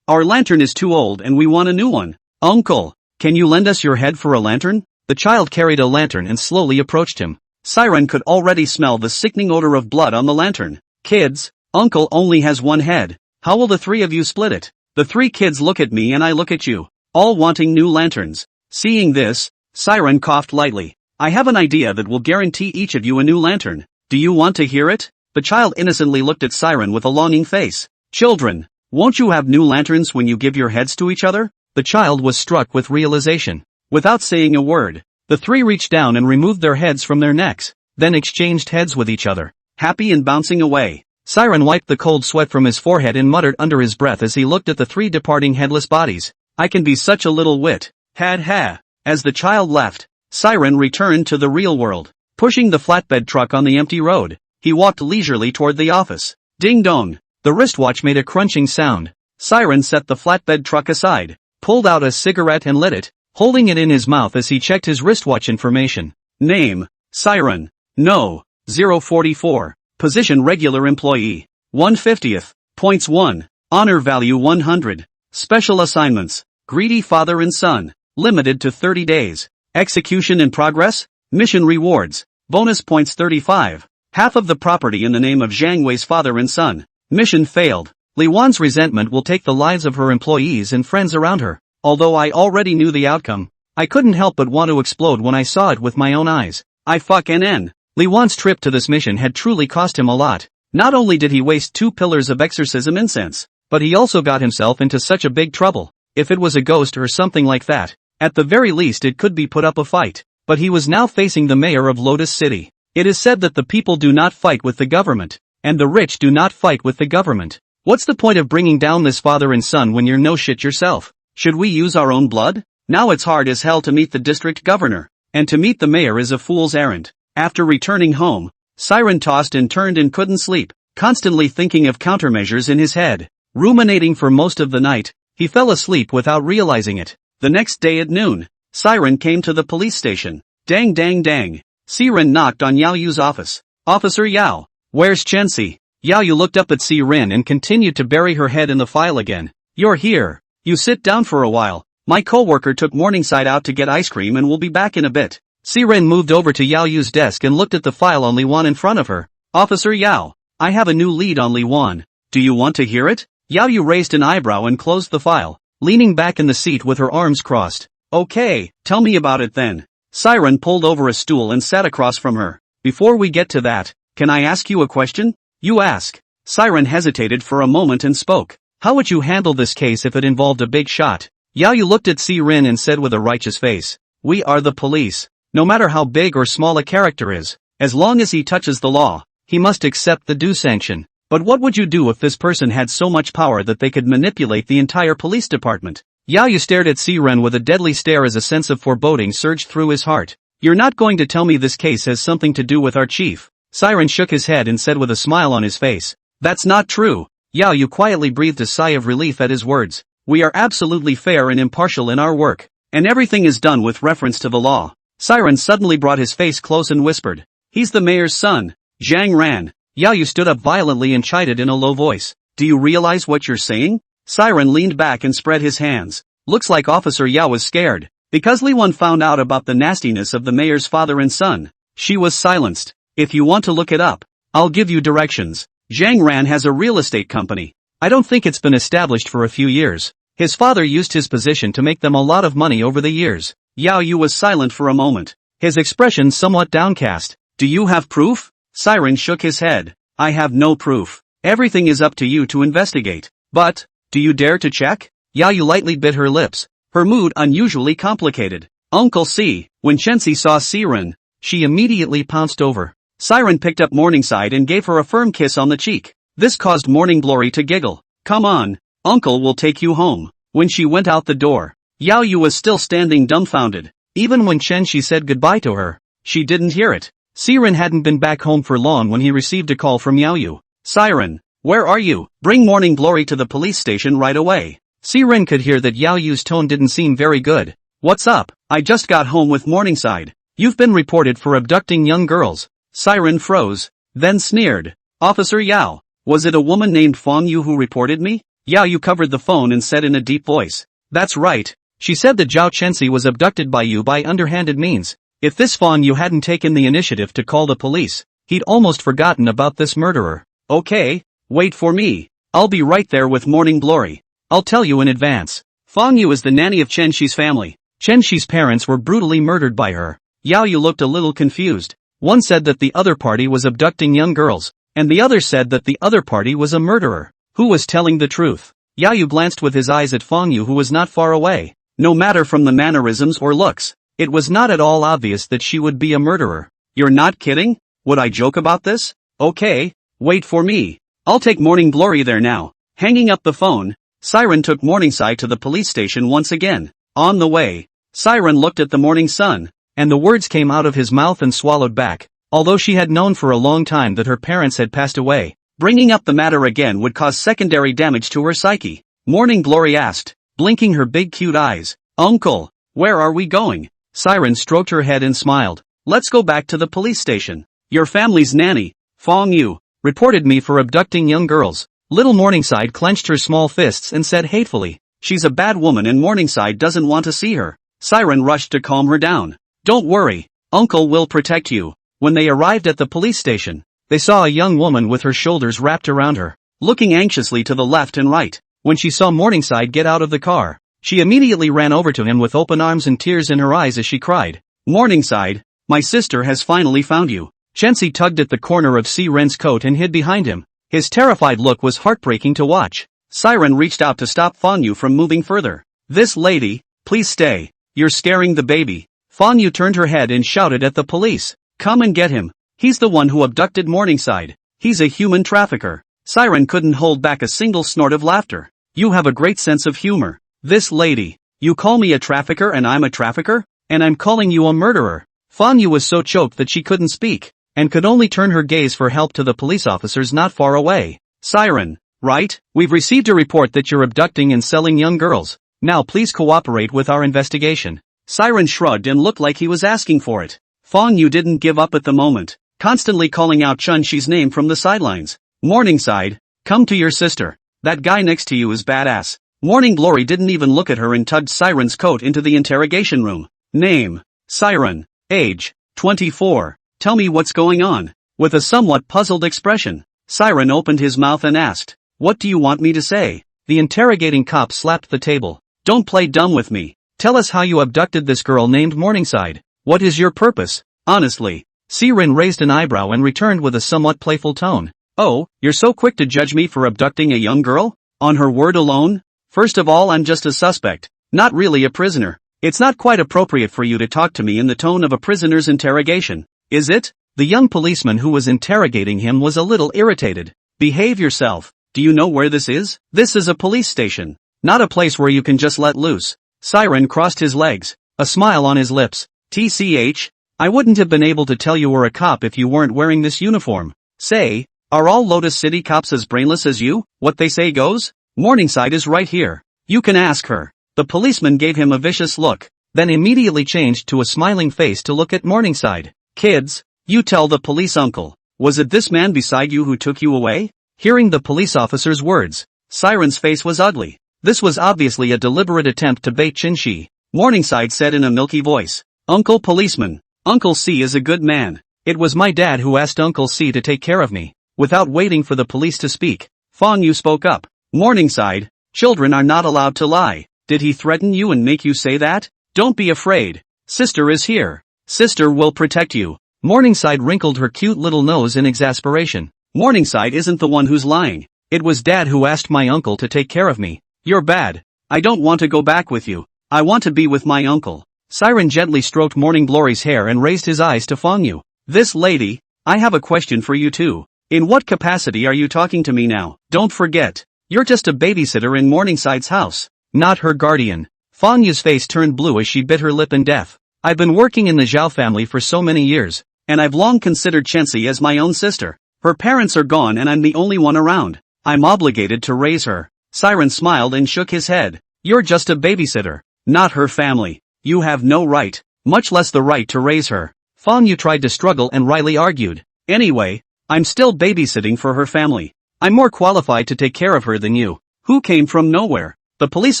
Our lantern is too old and we want a new one. Uncle, can you lend us your head for a lantern? The child carried a lantern and slowly approached him. Siren could already smell the sickening odor of blood on the lantern. Kids, Uncle only has one head. How will the three of you split it? The three kids look at me and I look at you, all wanting new lanterns. Seeing this, Siren coughed lightly. I have an idea that will guarantee each of you a new lantern. Do you want to hear it? The child innocently looked at Siren with a longing face. Children, won't you have new lanterns when you give your heads to each other? The child was struck with realization. Without saying a word, the three reached down and removed their heads from their necks, then exchanged heads with each other, happy and bouncing away. Siren wiped the cold sweat from his forehead and muttered under his breath as he looked at the three departing headless bodies. I can be such a little wit. Ha. As the child left, Siren returned to the real world. Pushing the flatbed truck on the empty road, he walked leisurely toward the office. Ding dong. The wristwatch made a crunching sound. Siren set the flatbed truck aside, pulled out a cigarette and lit it, holding it in his mouth as he checked his wristwatch information. Name, Siren. No, 044. Position regular employee. 1/50th. Points 1. Honor value 100. Special assignments. Greedy father and son. Limited to 30 days. Execution in progress. Mission rewards. Bonus points 35. Half of the property in the name of Zhang Wei's father and son. Mission failed. Li Wan's resentment will take the lives of her employees and friends around her. Although I already knew the outcome, I couldn't help but want to explode when I saw it with my own eyes. Li Wan's trip to this mission had truly cost him a lot. Not only did he waste 2 pillars of exorcism incense, but he also got himself into such a big trouble. If it was a ghost or something like that, at the very least it could be put up a fight. But he was now facing the mayor of Lotus City. It is said that the people do not fight with the government, and the rich do not fight with the government. What's the point of bringing down this father and son when you're no shit yourself? Should we use our own blood? Now it's hard as hell to meet the district governor, and to meet the mayor is a fool's errand. After returning home, Siren tossed and turned and couldn't sleep, constantly thinking of countermeasures in his head. Ruminating for most of the night, he fell asleep without realizing it. The next day at noon, Siren came to the police station. Dang. Siren knocked on Yao Yu's office. Officer Yao, where's Chensi? Yao Yu looked up at Siren and continued to bury her head in the file again. You're here. You sit down for a while. My coworker took Morningside out to get ice cream and will be back in a bit. Siren moved over to Yao Yu's desk and looked at the file on Li Wan in front of her. Officer Yao, I have a new lead on Li Wan. Do you want to hear it? Yao Yu raised an eyebrow and closed the file, leaning back in the seat with her arms crossed. Okay, tell me about it then. Siren pulled over a stool and sat across from her. Before we get to that, can I ask you a question? You ask. Siren hesitated for a moment and spoke. How would you handle this case if it involved a big shot? Yao Yu looked at Siren and said with a righteous face. We are the police. No matter how big or small a character is, as long as he touches the law, he must accept the due sanction. But what would you do if this person had so much power that they could manipulate the entire police department? Yao Yu stared at Siren with a deadly stare as a sense of foreboding surged through his heart. You're not going to tell me this case has something to do with our chief? Siren shook his head and said with a smile on his face. That's not true. Yao Yu quietly breathed a sigh of relief at his words. We are absolutely fair and impartial in our work, and everything is done with reference to the law. Siren suddenly brought his face close and whispered. He's the mayor's son, Zhang Ran. Yao Yu stood up violently and chided in a low voice. Do you realize what you're saying? Siren leaned back and spread his hands. Looks like Officer Yao was scared. Because Li Wan found out about the nastiness of the mayor's father and son, she was silenced. If you want to look it up, I'll give you directions. Zhang Ran has a real estate company. I don't think it's been established for a few years. His father used his position to make them a lot of money over the years. Yao Yu was silent for a moment, his expression somewhat downcast. Do you have proof? Siren shook his head. I have no proof. Everything is up to you to investigate. But, do you dare to check? Yao Yu lightly bit her lips, her mood unusually complicated. Uncle C, when Chensi saw Siren, she immediately pounced over. Siren picked up Morningside and gave her a firm kiss on the cheek. This caused Morning Glory to giggle. Come on, Uncle will take you home. When she went out the door, Yao Yu was still standing dumbfounded. Even when Chen Shi said goodbye to her, she didn't hear it. Siren hadn't been back home for long when he received a call from Yaoyu. Siren, where are you? Bring Morning Glory to the police station right away. Siren could hear that Yaoyu's tone didn't seem very good. What's up? I just got home with Morningside. You've been reported for abducting young girls. Siren froze, then sneered. Officer Yao, was it a woman named Fongu who reported me? Yaoyu covered the phone and said in a deep voice. That's right. She said that Zhao Chenxi was abducted by you by underhanded means. If this Fongu hadn't taken the initiative to call the police, he'd almost forgotten about this murderer. Okay, wait for me. I'll be right there with Morning Glory. I'll tell you in advance. Fongu is the nanny of Chen Shi's family. Chen Shi's parents were brutally murdered by her. Yaoyu looked a little confused. One said that the other party was abducting young girls, and the other said that the other party was a murderer. Who was telling the truth? Yaoyu glanced with his eyes at Fongu, who was not far away. No matter from the mannerisms or looks, it was not at all obvious that she would be a murderer. You're not kidding? Would I joke about this? Okay, wait for me. I'll take Morning Glory there now. Hanging up the phone, Siren took Morningside to the police station once again. On the way, Siren looked at the morning sun, and the words came out of his mouth and swallowed back. Although she had known for a long time that her parents had passed away, bringing up the matter again would cause secondary damage to her psyche. Morning Glory asked, blinking her big cute eyes. Uncle, where are we going? Siren stroked her head and smiled. Let's go back to the police station. Your family's nanny, Fongu, reported me for abducting young girls. Little Morningside clenched her small fists and said hatefully, she's a bad woman and Morningside doesn't want to see her. Siren rushed to calm her down. Don't worry, Uncle will protect you. When they arrived at the police station, they saw a young woman with her shoulders wrapped around her, looking anxiously to the left and right. When she saw Morningside get out of the car, she immediately ran over to him with open arms and tears in her eyes as she cried, Morningside, my sister has finally found you. Chenxi tugged at the corner of Siren's coat and hid behind him. His terrified look was heartbreaking to watch. Siren reached out to stop Fongu from moving further. This lady, please stay. You're scaring the baby. Fongu turned her head and shouted at the police. Come and get him. He's the one who abducted Morningside. He's a human trafficker. Siren couldn't hold back a single snort of laughter. You have a great sense of humor. This lady. You call me a trafficker and I'm a trafficker? And I'm calling you a murderer. Fongu was so choked that she couldn't speak, and could only turn her gaze for help to the police officers not far away. Siren, right? We've received a report that you're abducting and selling young girls. Now please cooperate with our investigation. Siren shrugged and looked like he was asking for it. Fongu didn't give up at the moment, constantly calling out Chen Shi's name from the sidelines. Morningside, come to your sister. That guy next to you is badass. Morning Glory didn't even look at her and tugged Siren's coat into the interrogation room. Name, Siren. Age, 24. Tell me what's going on. With a somewhat puzzled expression, Siren opened his mouth and asked, what do you want me to say? The interrogating cop slapped the table. Don't play dumb with me. Tell us how you abducted this girl named Morningside. What is your purpose? Honestly. Siren raised an eyebrow and returned with a somewhat playful tone. Oh, you're so quick to judge me for abducting a young girl? On her word alone? First of all, I'm just a suspect, not really a prisoner. It's not quite appropriate for you to talk to me in the tone of a prisoner's interrogation, is it? The young policeman who was interrogating him was a little irritated. Behave yourself. Do you know where this is? This is a police station, not a place where you can just let loose. Siren crossed his legs, a smile on his lips. TCH, I wouldn't have been able to tell you were a cop if you weren't wearing this uniform. Say, are all Lotus City cops as brainless as you? What they say goes? Morningside is right here. You can ask her. The policeman gave him a vicious look, then immediately changed to a smiling face to look at Morningside. Kids, you tell the police uncle. Was it this man beside you who took you away? Hearing the police officer's words, Siren's face was ugly. This was obviously a deliberate attempt to bait Chen Shi. Morningside said in a milky voice, Uncle Policeman, Uncle C is a good man. It was my dad who asked Uncle C to take care of me. Without waiting for the police to speak, Fongu spoke up. Morningside, children are not allowed to lie. Did he threaten you and make you say that? Don't be afraid. Sister is here. Sister will protect you. Morningside wrinkled her cute little nose in exasperation. Morningside isn't the one who's lying. It was Dad who asked my uncle to take care of me. You're bad. I don't want to go back with you. I want to be with my uncle. Siren gently stroked Morning Glory's hair and raised his eyes to Fongu. This lady, I have a question for you too. In what capacity are you talking to me now? Don't forget, you're just a babysitter in Morningside's house, not her guardian. Fongu's face turned blue as she bit her lip in death. I've been working in the Zhao family for so many years, and I've long considered Chenxi as my own sister. Her parents are gone and I'm the only one around. I'm obligated to raise her. Siren smiled and shook his head. You're just a babysitter, not her family. You have no right, much less the right to raise her. Fongu tried to struggle and Riley argued. Anyway, I'm still babysitting for her family. I'm more qualified to take care of her than you, who came from nowhere. The police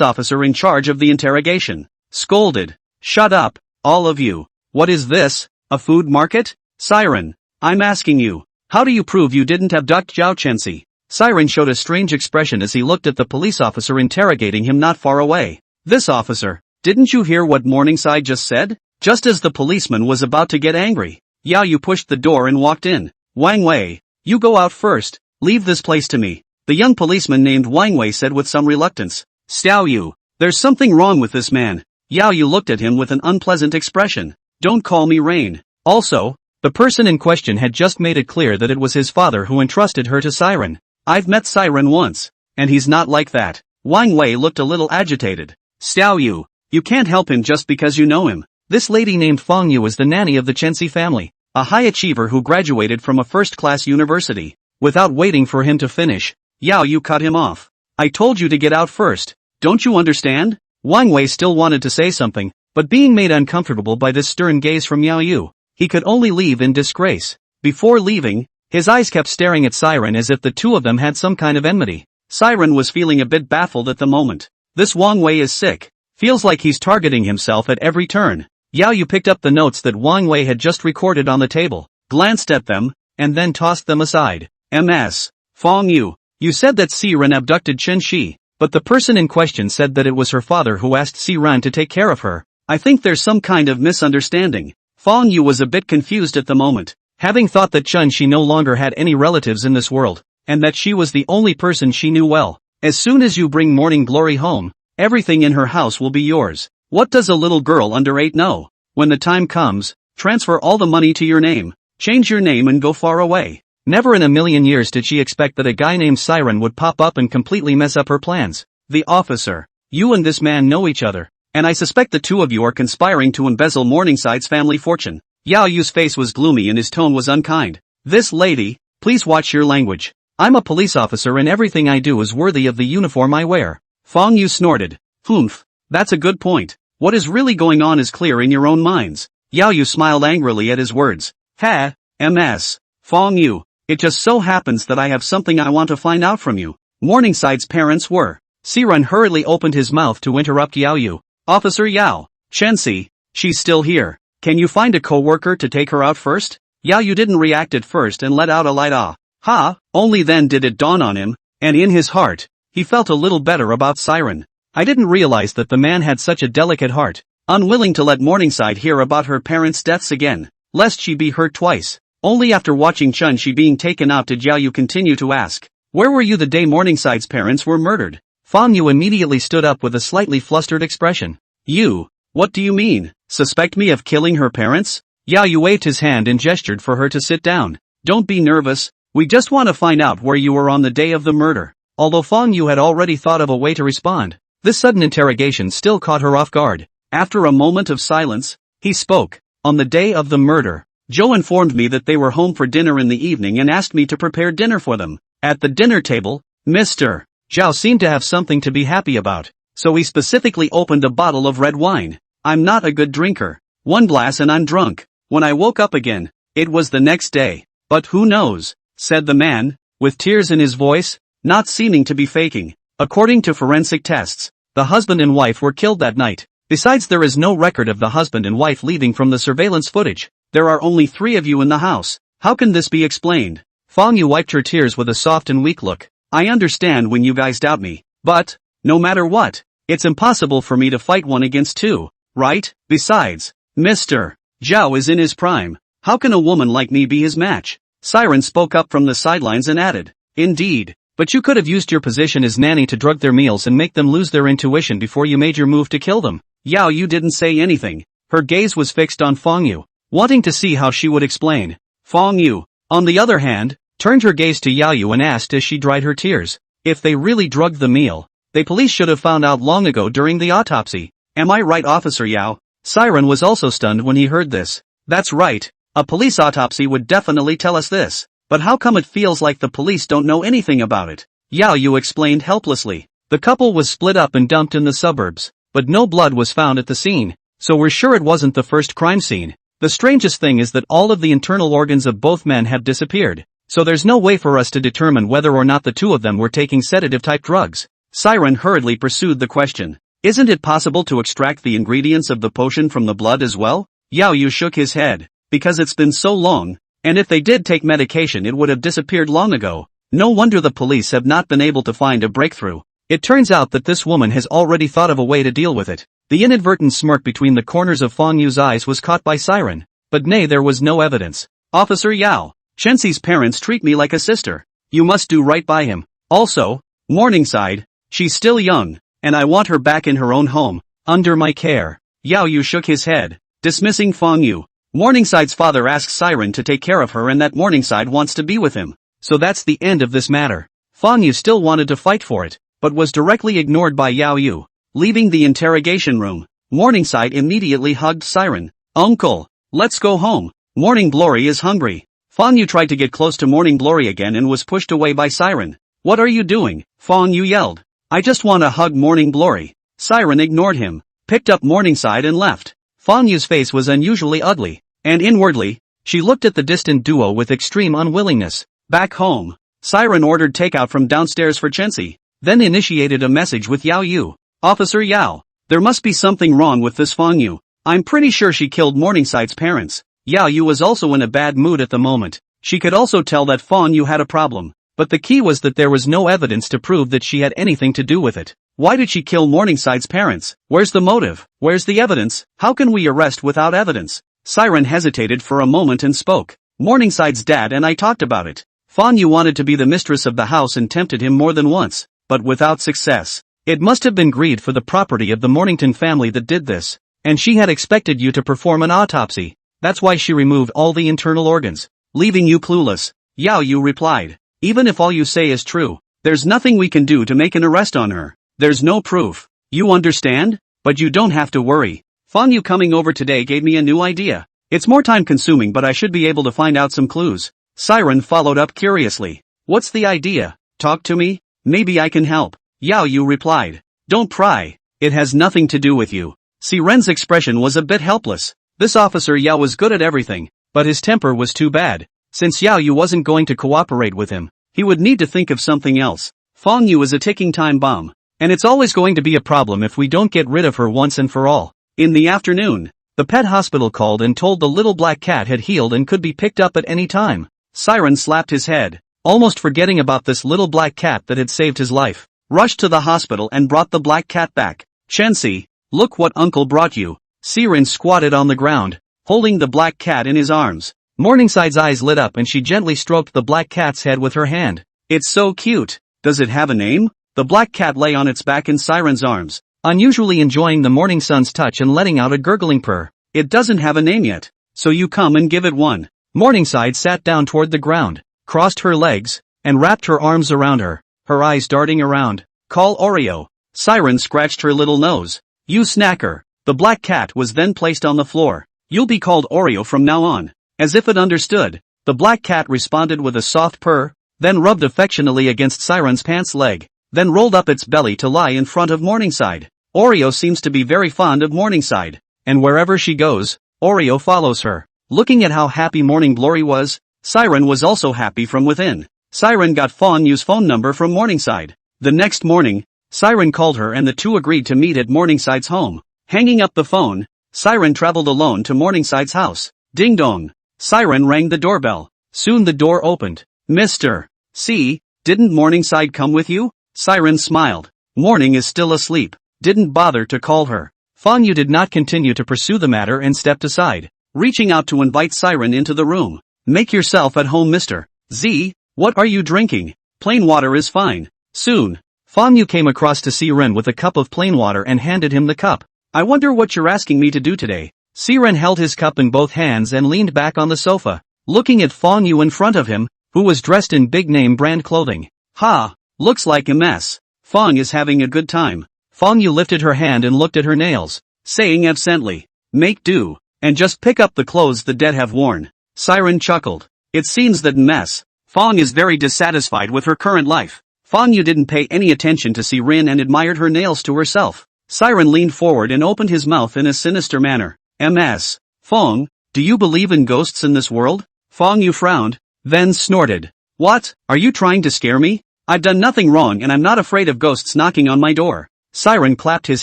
officer in charge of the interrogation scolded. Shut up, all of you. What is this, a food market? Siren, I'm asking you, how do you prove you didn't abduct Zhao Chenxi? Siren showed a strange expression as he looked at the police officer interrogating him not far away. This officer, didn't you hear what Morningside just said? Just as the policeman was about to get angry, Yao Yu pushed the door and walked in. Wang Wei, you go out first, leave this place to me, the young policeman named Wang Wei said with some reluctance. Xiao Yu, there's something wrong with this man. Yao Yu looked at him with an unpleasant expression. Don't call me Rain. Also, the person in question had just made it clear that it was his father who entrusted her to Siren. I've met Siren once, and he's not like that. Wang Wei looked a little agitated. Xiao Yu, you can't help him just because you know him. This lady named Fongu is the nanny of the Chenxi family, a high achiever who graduated from a first-class university. Without waiting for him to finish, Yao Yu cut him off. I told you to get out first, don't you understand? Wang Wei still wanted to say something, but being made uncomfortable by this stern gaze from Yao Yu, he could only leave in disgrace. Before leaving, his eyes kept staring at Siren as if the two of them had some kind of enmity. Siren was feeling a bit baffled at the moment. This Wang Wei is sick. Feels like he's targeting himself at every turn. Yao Yu picked up the notes that Wang Wei had just recorded on the table, glanced at them, and then tossed them aside. Ms. Fongu, you said that Siren abducted Chen Shi, but the person in question said that it was her father who asked Siren to take care of her. I think there's some kind of misunderstanding. Fongu was a bit confused at the moment, having thought that Chen Shi no longer had any relatives in this world, and that she was the only person she knew well. As soon as you bring Morning Glory home, everything in her house will be yours. What does a little girl under 8 know? When the time comes, transfer all the money to your name, change your name and go far away. Never in a million years did she expect that a guy named Siren would pop up and completely mess up her plans. The officer, you and this man know each other, and I suspect the two of you are conspiring to embezzle Morningside's family fortune. Yao Yu's face was gloomy and his tone was unkind. This lady, please watch your language. I'm a police officer and everything I do is worthy of the uniform I wear. Fongu snorted. Humph, that's a good point. What is really going on is clear in your own minds. Yao Yu smiled angrily at his words. Ha, Ms. Fongu, it just so happens that I have something I want to find out from you. Morningside's parents were. Siren hurriedly opened his mouth to interrupt Yao Yu. Officer Yao, Chenxi, she's still here. Can you find a co-worker to take her out first? Yao Yu didn't react at first and let out a light ah. Ha, only then did it dawn on him, and in his heart, he felt a little better about Siren. I didn't realize that the man had such a delicate heart, unwilling to let Morningside hear about her parents' deaths again, lest she be hurt twice. Only after watching Chen Shi being taken out did Yao Yu continue to ask, where were you the day Morningside's parents were murdered? Fongu immediately stood up with a slightly flustered expression. You, what do you mean, suspect me of killing her parents? Yao Yu waved his hand and gestured for her to sit down. Don't be nervous, we just want to find out where you were on the day of the murder. Although Fongu had already thought of a way to respond, this sudden interrogation still caught her off guard. After a moment of silence, he spoke. On the day of the murder, Joe informed me that they were home for dinner in the evening and asked me to prepare dinner for them. At the dinner table, Mr. Zhao seemed to have something to be happy about, so he specifically opened a bottle of red wine. I'm not a good drinker. One glass and I'm drunk. When I woke up again, it was the next day. But who knows, said the man, with tears in his voice, not seeming to be faking. According to forensic tests, the husband and wife were killed that night. Besides, there is no record of the husband and wife leaving from the surveillance footage. There are only 3 of you in the house. How can this be explained? Fongu wiped her tears with a soft and weak look. I understand when you guys doubt me, but, no matter what, it's impossible for me to fight 1 against 2, right? Besides, Mr. Zhao is in his prime. How can a woman like me be his match? Siren spoke up from the sidelines and added, indeed, but you could have used your position as nanny to drug their meals and make them lose their intuition before you made your move to kill them. Yao Yu didn't say anything. Her gaze was fixed on Fongu, wanting to see how she would explain. Fongu, on the other hand, turned her gaze to Yao Yu and asked as she dried her tears, if they really drugged the meal, the police should have found out long ago during the autopsy. Am I right, Officer Yao? Siren was also stunned when he heard this. That's right, a police autopsy would definitely tell us this. But how come it feels like the police don't know anything about it? Yao Yu explained helplessly. The couple was split up and dumped in the suburbs, but no blood was found at the scene, so we're sure it wasn't the first crime scene. The strangest thing is that all of the internal organs of both men have disappeared, so there's no way for us to determine whether or not the two of them were taking sedative-type drugs. Siren hurriedly pursued the question. Isn't it possible to extract the ingredients of the potion from the blood as well? Yao Yu shook his head. Because it's been so long, and if they did take medication it would have disappeared long ago. No wonder the police have not been able to find a breakthrough. It turns out that this woman has already thought of a way to deal with it. The inadvertent smirk between the corners of Fongu's eyes was caught by Siren. But nay, there was no evidence. Officer Yao, Chenxi's parents treat me like a sister. You must do right by him. Also, Morningside, she's still young, and I want her back in her own home, under my care. Yao Yu shook his head, dismissing Fongu. Morningside's father asks Siren to take care of her and that Morningside wants to be with him. So that's the end of this matter. Fongu still wanted to fight for it, but was directly ignored by Yao Yu. Leaving the interrogation room, Morningside immediately hugged Siren. Uncle, let's go home. Morning Glory is hungry. Fongu tried to get close to Morning Glory again and was pushed away by Siren. What are you doing? Fongu yelled. I just want to hug Morning Glory. Siren ignored him, picked up Morningside and left. Fongu's face was unusually ugly, and inwardly, she looked at the distant duo with extreme unwillingness. Back home, Siren ordered takeout from downstairs for Chenxi, then initiated a message with Yao Yu. Officer Yao, there must be something wrong with this Fongu. I'm pretty sure she killed Morningside's parents. Yao Yu was also in a bad mood at the moment. She could also tell that Fongu had a problem, but the key was that there was no evidence to prove that she had anything to do with it. Why did she kill Morningside's parents? Where's the motive? Where's the evidence? How can we arrest without evidence? Siren hesitated for a moment and spoke. Morningside's dad and I talked about it. Fongu wanted to be the mistress of the house and tempted him more than once, but without success. It must have been greed for the property of the Mornington family that did this, and she had expected you to perform an autopsy. That's why she removed all the internal organs, leaving you clueless. Yao Yu replied. Even if all you say is true, there's nothing we can do to make an arrest on her. There's no proof. You understand? But you don't have to worry. Fongu coming over today gave me a new idea. It's more time consuming but I should be able to find out some clues. Siren followed up curiously. What's the idea? Talk to me? Maybe I can help. Yao Yu replied. Don't pry. It has nothing to do with you. Siren's expression was a bit helpless. This officer Yao was good at everything, but his temper was too bad. Since Yao Yu wasn't going to cooperate with him, he would need to think of something else. Fongu is a ticking time bomb, and it's always going to be a problem if we don't get rid of her once and for all. In the afternoon, the pet hospital called and told the little black cat had healed and could be picked up at any time. Siren slapped his head, almost forgetting about this little black cat that had saved his life. Rushed to the hospital and brought the black cat back. Chenxi, look what uncle brought you. Siren squatted on the ground, holding the black cat in his arms. Morningside's eyes lit up and she gently stroked the black cat's head with her hand. It's so cute. Does it have a name? The black cat lay on its back in Siren's arms, unusually enjoying the morning sun's touch and letting out a gurgling purr. It doesn't have a name yet, so you come and give it one. Morningside sat down toward the ground, crossed her legs, and wrapped her arms around her, her eyes darting around. Call Oreo. Siren scratched her little nose. You snacker. The black cat was then placed on the floor. You'll be called Oreo from now on. As if it understood, the black cat responded with a soft purr, then rubbed affectionately against Siren's pants leg, then rolled up its belly to lie in front of Morningside. Oreo seems to be very fond of Morningside, and wherever she goes, Oreo follows her. Looking at how happy Morning Glory was, Siren was also happy from within. Siren got Fongu's phone number from Morningside. The next morning, Siren called her and the two agreed to meet at Morningside's home. Hanging up the phone, Siren traveled alone to Morningside's house. Ding dong. Siren rang the doorbell. Soon the door opened. Mr. C, didn't Morningside come with you? Siren smiled. Morning is still asleep. Didn't bother to call her. Fongu did not continue to pursue the matter and stepped aside, reaching out to invite Siren into the room. Make yourself at home, Mr. Z. What are you drinking? Plain water is fine. Soon, Fongu came across to Siren with a cup of plain water and handed him the cup. I wonder what you're asking me to do today. Siren held his cup in both hands and leaned back on the sofa, looking at Fongu in front of him, who was dressed in big-name brand clothing. Ha, looks like a mess. Fong is having a good time. Fongu lifted her hand and looked at her nails, saying absently, make do, and just pick up the clothes the dead have worn. Siren chuckled. It seems that mess. Fong is very dissatisfied with her current life. Fongu didn't pay any attention to Siren and admired her nails to herself. Siren leaned forward and opened his mouth in a sinister manner. Ms. Fong, do you believe in ghosts in this world? Fongu frowned, then snorted. What, are you trying to scare me? I've done nothing wrong and I'm not afraid of ghosts knocking on my door. Siren clapped his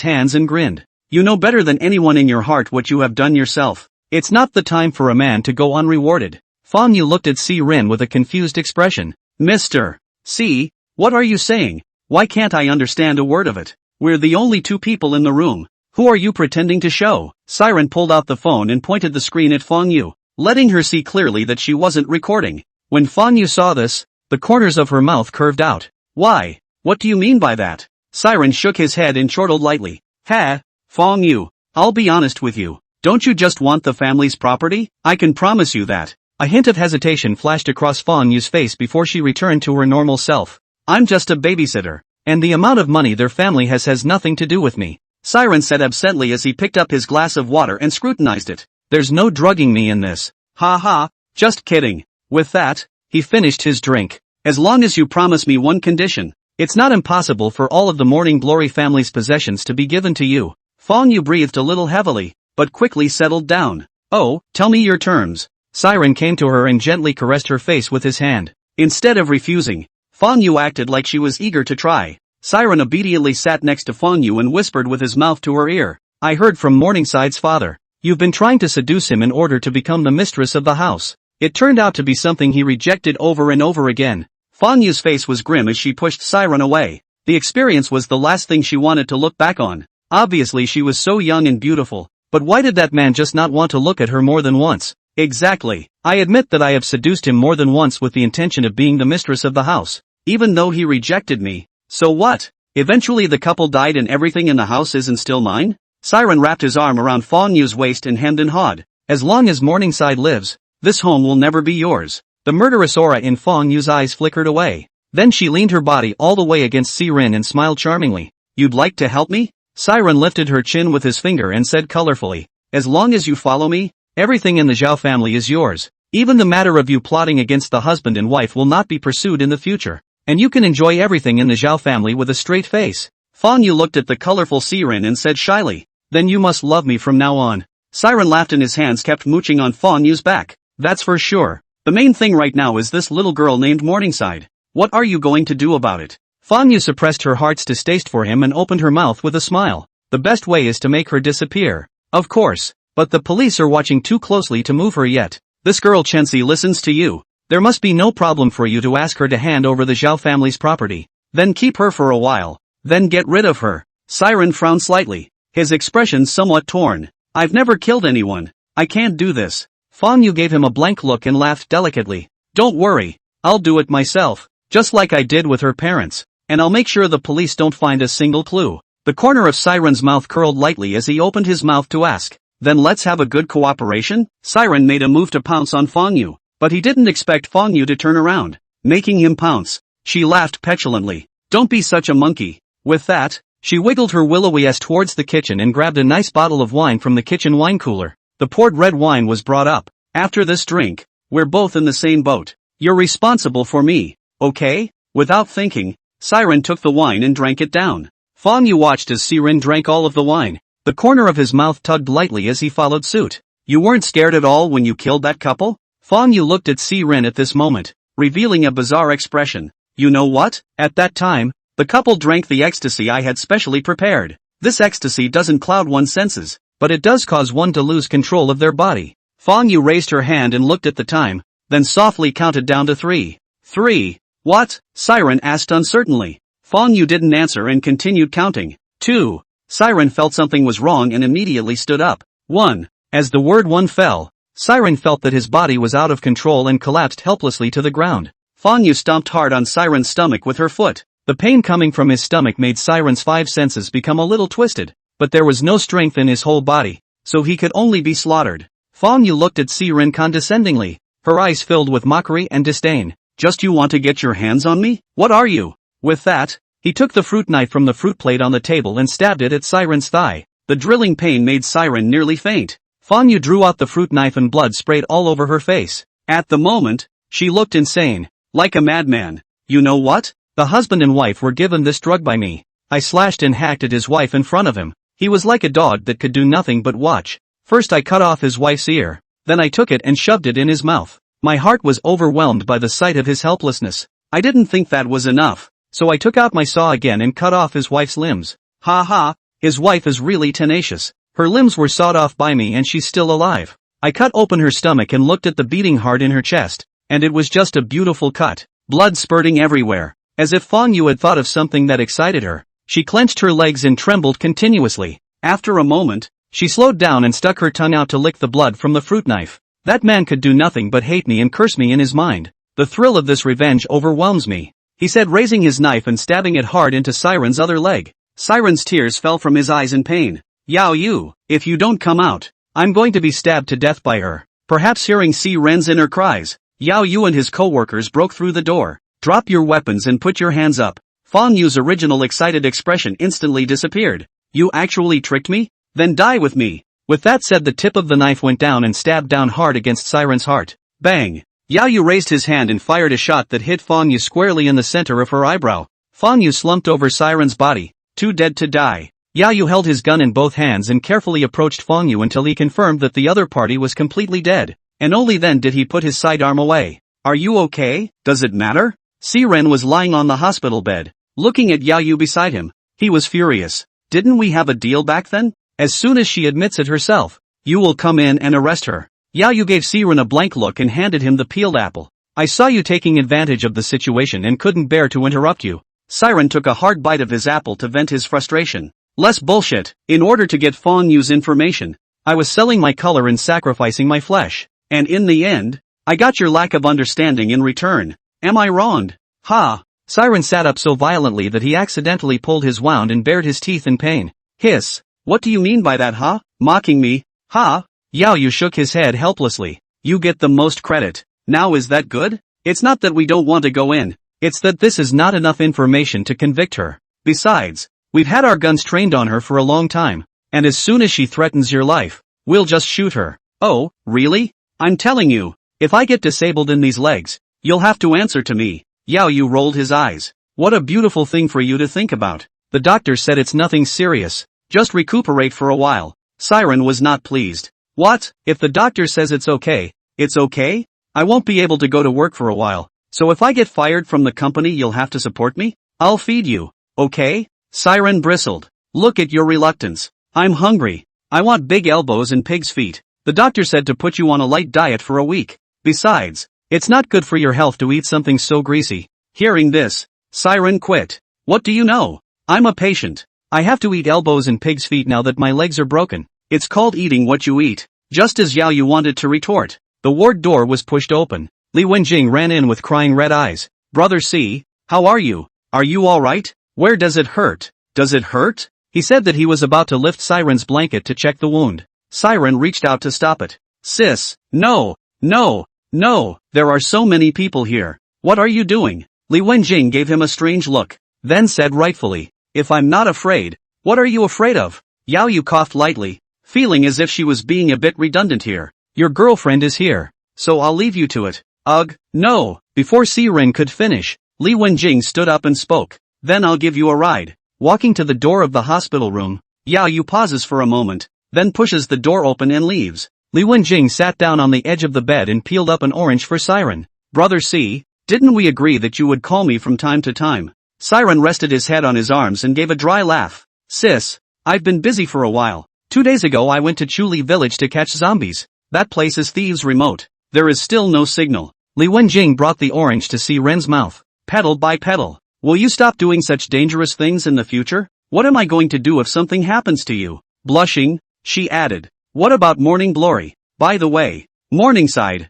hands and grinned. You know better than anyone in your heart what you have done yourself. It's not the time for a man to go unrewarded. Fongu looked at Siren with a confused expression. Mr. C, what are you saying? Why can't I understand a word of it? We're the only two people in the room. Who are you pretending to show? Siren pulled out the phone and pointed the screen at Fongu, letting her see clearly that she wasn't recording. When Fongu saw this, the corners of her mouth curved out. Why? What do you mean by that? Siren shook his head and chortled lightly. Ha, Fongu, I'll be honest with you. Don't you just want the family's property? I can promise you that. A hint of hesitation flashed across Fongu's face before she returned to her normal self. I'm just a babysitter, and the amount of money their family has nothing to do with me. Siren said absently as he picked up his glass of water and scrutinized it. There's no drugging me in this. Ha ha, just kidding. With that, he finished his drink. As long as you promise me one condition. It's not impossible for all of the Morning Glory family's possessions to be given to you. Fongu breathed a little heavily, but quickly settled down. Oh, tell me your terms. Siren came to her and gently caressed her face with his hand. Instead of refusing, Fongu acted like she was eager to try. Siren obediently sat next to Fongu and whispered with his mouth to her ear. I heard from Morningside's father. You've been trying to seduce him in order to become the mistress of the house. It turned out to be something he rejected over and over again. Fongu's face was grim as she pushed Siren away. The experience was the last thing she wanted to look back on. Obviously she was so young and beautiful, but why did that man just not want to look at her more than once? Exactly. I admit that I have seduced him more than once with the intention of being the mistress of the house. Even though he rejected me. So what? Eventually the couple died and everything in the house isn't still mine? Siren wrapped his arm around Fongu's waist and hemmed and hawed. As long as Morningside lives, this home will never be yours. The murderous aura in Fongu's eyes flickered away. Then she leaned her body all the way against Siren and smiled charmingly. You'd like to help me? Siren lifted her chin with his finger and said colorfully. As long as you follow me, everything in the Zhao family is yours. Even the matter of you plotting against the husband and wife will not be pursued in the future. And you can enjoy everything in the Zhao family with a straight face. Fongu looked at the colorful Siren and said shyly. Then you must love me from now on. Siren laughed and his hands kept mooching on Fongu's back. That's for sure. The main thing right now is this little girl named Morningside. What are you going to do about it? Fongu suppressed her heart's distaste for him and opened her mouth with a smile. The best way is to make her disappear. Of course. But the police are watching too closely to move her yet. This girl Chensi listens to you. There must be no problem for you to ask her to hand over the Zhao family's property. Then keep her for a while. Then get rid of her. Siren frowned slightly, his expression somewhat torn. I've never killed anyone. I can't do this. Fongu gave him a blank look and laughed delicately. Don't worry. I'll do it myself. Just like I did with her parents. And I'll make sure the police don't find a single clue. The corner of Siren's mouth curled lightly as he opened his mouth to ask. Then let's have a good cooperation? Siren made a move to pounce on Fongu, but he didn't expect Fongu to turn around, making him pounce. She laughed petulantly. Don't be such a monkey. With that, she wiggled her willowy ass towards the kitchen and grabbed a nice bottle of wine from the kitchen wine cooler. The poured red wine was brought up. After this drink, we're both in the same boat. You're responsible for me, okay? Without thinking, Siren took the wine and drank it down. Fongu watched as Siren drank all of the wine. The corner of his mouth tugged lightly as he followed suit. You weren't scared at all when you killed that couple? Fongu looked at Siren at this moment, revealing a bizarre expression. You know what? At that time, the couple drank the ecstasy I had specially prepared. This ecstasy doesn't cloud one's senses, but it does cause one to lose control of their body. Fongu raised her hand and looked at the time, then softly counted down to 3. 3. What? Siren asked uncertainly. Fongu didn't answer and continued counting. 2. Siren felt something was wrong and immediately stood up. 1. As the word 1 fell, Siren felt that his body was out of control and collapsed helplessly to the ground. Fongu stomped hard on Siren's stomach with her foot. The pain coming from his stomach made Siren's 5 senses become a little twisted, but there was no strength in his whole body, so he could only be slaughtered. Fongu looked at Siren condescendingly, her eyes filled with mockery and disdain. Just you want to get your hands on me? What are you? With that, he took the fruit knife from the fruit plate on the table and stabbed it at Siren's thigh. The drilling pain made Siren nearly faint. Fongu drew out the fruit knife and blood sprayed all over her face. At the moment, she looked insane. Like a madman. You know what? The husband and wife were given this drug by me. I slashed and hacked at his wife in front of him. He was like a dog that could do nothing but watch. First I cut off his wife's ear. Then I took it and shoved it in his mouth. My heart was overwhelmed by the sight of his helplessness. I didn't think that was enough. So I took out my saw again and cut off his wife's limbs. Ha ha, his wife is really tenacious. Her limbs were sawed off by me and she's still alive. I cut open her stomach and looked at the beating heart in her chest. And it was just a beautiful cut. Blood spurting everywhere. As if Fongu had thought of something that excited her. She clenched her legs and trembled continuously. After a moment, she slowed down and stuck her tongue out to lick the blood from the fruit knife. That man could do nothing but hate me and curse me in his mind. The thrill of this revenge overwhelms me, he said, raising his knife and stabbing it hard into Siren's other leg. Siren's tears fell from his eyes in pain. Yao Yu, if you don't come out, I'm going to be stabbed to death by her. Perhaps hearing Siren's inner cries, Yao Yu and his co-workers broke through the door. Drop your weapons and put your hands up. Fongu's original excited expression instantly disappeared. You actually tricked me? Then die with me. With that said, the tip of the knife went down and stabbed down hard against Siren's heart. Bang! Yao Yu raised his hand and fired a shot that hit Fongu squarely in the center of her eyebrow. Fongu slumped over Siren's body, too dead to die. Yao Yu held his gun in both hands and carefully approached Fongu until he confirmed that the other party was completely dead, and only then did he put his sidearm away. Are you okay? Does it matter? Siren was lying on the hospital bed, looking at Yao Yu beside him. He was furious. Didn't we have a deal back then? As soon as she admits it herself, you will come in and arrest her. Yao Yu gave Siren a blank look and handed him the peeled apple. I saw you taking advantage of the situation and couldn't bear to interrupt you. Siren took a hard bite of his apple to vent his frustration. Less bullshit. In order to get Fongu's information, I was selling my color and sacrificing my flesh. And in the end, I got your lack of understanding in return. Am I wrong? Ha! Siren sat up so violently that he accidentally pulled his wound and bared his teeth in pain. Hiss! What do you mean by that, huh? Mocking me? Ha! Yao Yu shook his head helplessly. You get the most credit. Now is that good? It's not that we don't want to go in. It's that this is not enough information to convict her. Besides, we've had our guns trained on her for a long time. And as soon as she threatens your life, we'll just shoot her. Oh, really? I'm telling you, if I get disabled in these legs, you'll have to answer to me. Yao Yu rolled his eyes. What a beautiful thing for you to think about. The doctor said it's nothing serious. Just recuperate for a while. Siren was not pleased. What? If the doctor says it's okay? It's okay? I won't be able to go to work for a while. So if I get fired from the company, you'll have to support me? I'll feed you. Okay? Siren bristled. Look at your reluctance. I'm hungry. I want big elbows and pig's feet. The doctor said to put you on a light diet for a week. Besides, it's not good for your health to eat something so greasy. Hearing this, Siren quit. What do you know? I'm a patient. I have to eat elbows and pig's feet now that my legs are broken. It's called eating what you eat. Just as Yao Yu wanted to retort, the ward door was pushed open. Li Wenjing ran in with crying red eyes. Brother C, how are you? Are you alright? Where does it hurt? Does it hurt? He said that he was about to lift Siren's blanket to check the wound. Siren reached out to stop it. Sis, no, no, no, there are so many people here. What are you doing? Li Wenjing gave him a strange look, then said rightfully, if I'm not afraid, what are you afraid of? Yao Yu coughed lightly, feeling as if she was being a bit redundant here. Your girlfriend is here, so I'll leave you to it. Ugh, no. Before Siren could finish, Li Wenjing stood up and spoke. Then I'll give you a ride. Walking to the door of the hospital room, Yao Yu pauses for a moment, then pushes the door open and leaves. Li Wenjing sat down on the edge of the bed and peeled up an orange for Siren. Brother C, didn't we agree that you would call me from time to time? Siren rested his head on his arms and gave a dry laugh. Sis, I've been busy for a while. 2 days ago I went to Chuli Village to catch zombies. That place is thieves' remote. There is still no signal. Li Wenjing brought the orange to Siren's mouth, petal by petal. Will you stop doing such dangerous things in the future? What am I going to do if something happens to you? Blushing, she added. What about Morning Glory? By the way, Morningside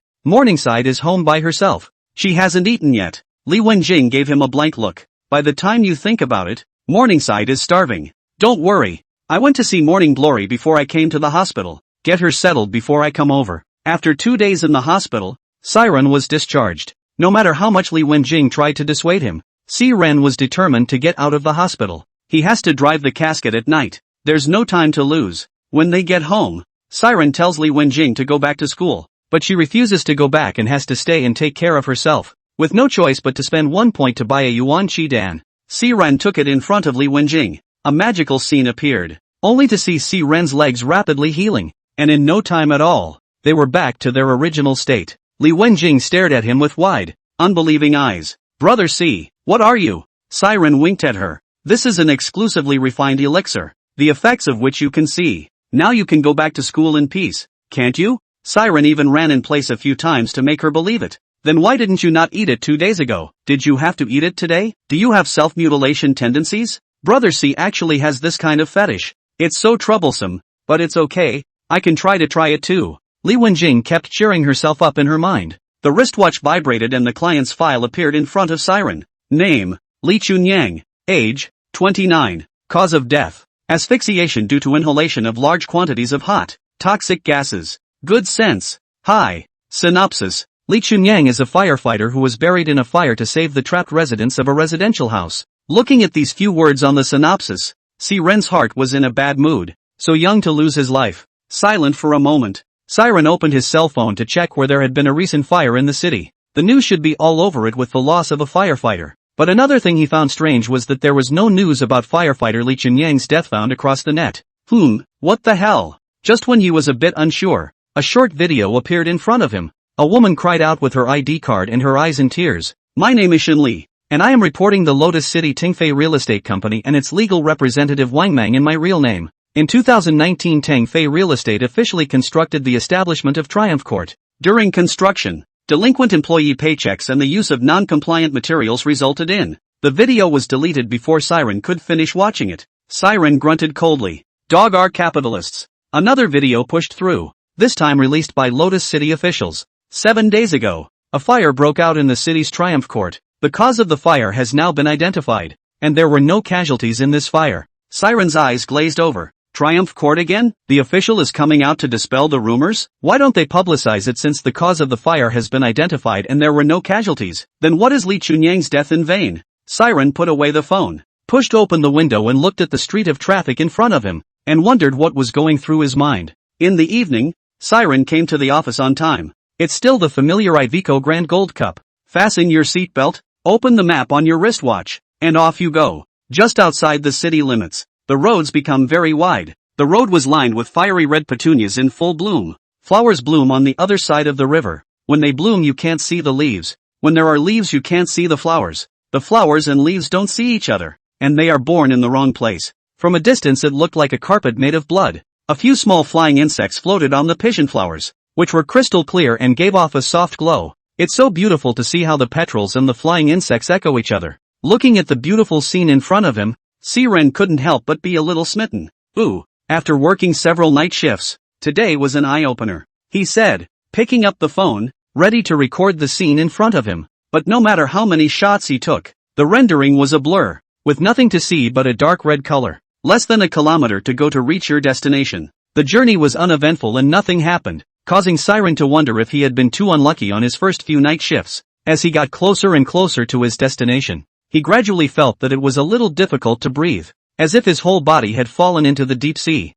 is home by herself. She hasn't eaten yet. Li Wenjing gave him a blank look. By the time you think about it, Morningside is starving. Don't worry. I went to see Morning Glory before I came to the hospital. Get her settled before I come over. After 2 days in the hospital, Siren was discharged. No matter how much Li Wenjing tried to dissuade him, Siren was determined to get out of the hospital. He has to drive the casket at night. There's no time to lose. When they get home, Siren tells Li Wenjing to go back to school, but she refuses to go back and has to stay and take care of herself, with no choice but to spend 1 point to buy a yuan chidan. Siren took it in front of Li Wenjing. A magical scene appeared, only to see Siren's legs rapidly healing, and in no time at all, they were back to their original state. Li Wenjing stared at him with wide, unbelieving eyes. Brother C, what are you? Siren winked at her. This is an exclusively refined elixir, the effects of which you can see. Now you can go back to school in peace, can't you? Siren even ran in place a few times to make her believe it. Then why didn't you not eat it 2 days ago? Did you have to eat it today? Do you have self-mutilation tendencies? Brother C actually has this kind of fetish. It's so troublesome, but it's okay, I can try it too. Li Wenjing kept cheering herself up in her mind. The wristwatch vibrated and the client's file appeared in front of Siren. Name, Li Chunyang. Age, 29. Cause of death, asphyxiation due to inhalation of large quantities of hot, toxic gases. Good sense. Hi. Synopsis. Li Chunyang is a firefighter who was buried in a fire to save the trapped residents of a residential house. Looking at these few words on the synopsis, Siren's heart was in a bad mood. So young to lose his life. Silent for a moment, Siren opened his cell phone to check where there had been a recent fire in the city. The news should be all over it with the loss of a firefighter. But another thing he found strange was that there was no news about firefighter Li Chunyang's death found across the net. What the hell? Just when he was a bit unsure, a short video appeared in front of him. A woman cried out with her ID card and her eyes in tears. My name is Shin Li, and I am reporting the Lotus City Tingfei Real Estate Company and its legal representative Wang Mang in my real name. In 2019, Tingfei Real Estate officially constructed the establishment of Triumph Court. During construction, delinquent employee paychecks and the use of non-compliant materials resulted in. The video was deleted before Siren could finish watching it. Siren grunted coldly. Dog are capitalists. Another video pushed through, this time released by Lotus City officials. 7 days ago, a fire broke out in the city's Triumph Court. The cause of the fire has now been identified, and there were no casualties in this fire. Siren's eyes glazed over. Triumph Court again? The official is coming out to dispel the rumors? Why don't they publicize it since the cause of the fire has been identified and there were no casualties? Then what is Li Chunyang's death in vain? Siren put away the phone, pushed open the window and looked at the street of traffic in front of him, and wondered what was going through his mind. In the evening, Siren came to the office on time. It's still the familiar Iveco Grand Gold Cup. Fasten your seatbelt, open the map on your wristwatch, and off you go. Just outside the city limits, the roads become very wide. The road was lined with fiery red petunias in full bloom. Flowers bloom on the other side of the river. When they bloom you can't see the leaves. When there are leaves you can't see the flowers. The flowers and leaves don't see each other, and they are born in the wrong place. From a distance it looked like a carpet made of blood. A few small flying insects floated on the pigeon flowers, which were crystal clear and gave off a soft glow. It's so beautiful to see how the petals and the flying insects echo each other. Looking at the beautiful scene in front of him, Siren couldn't help but be a little smitten. Ooh, after working several night shifts, today was an eye-opener, he said, picking up the phone, ready to record the scene in front of him. But no matter how many shots he took, the rendering was a blur, with nothing to see but a dark red color. Less than a kilometer to go to reach your destination. The journey was uneventful and nothing happened, causing Siren to wonder if he had been too unlucky on his first few night shifts. As he got closer and closer to his destination, he gradually felt that it was a little difficult to breathe, as if his whole body had fallen into the deep sea.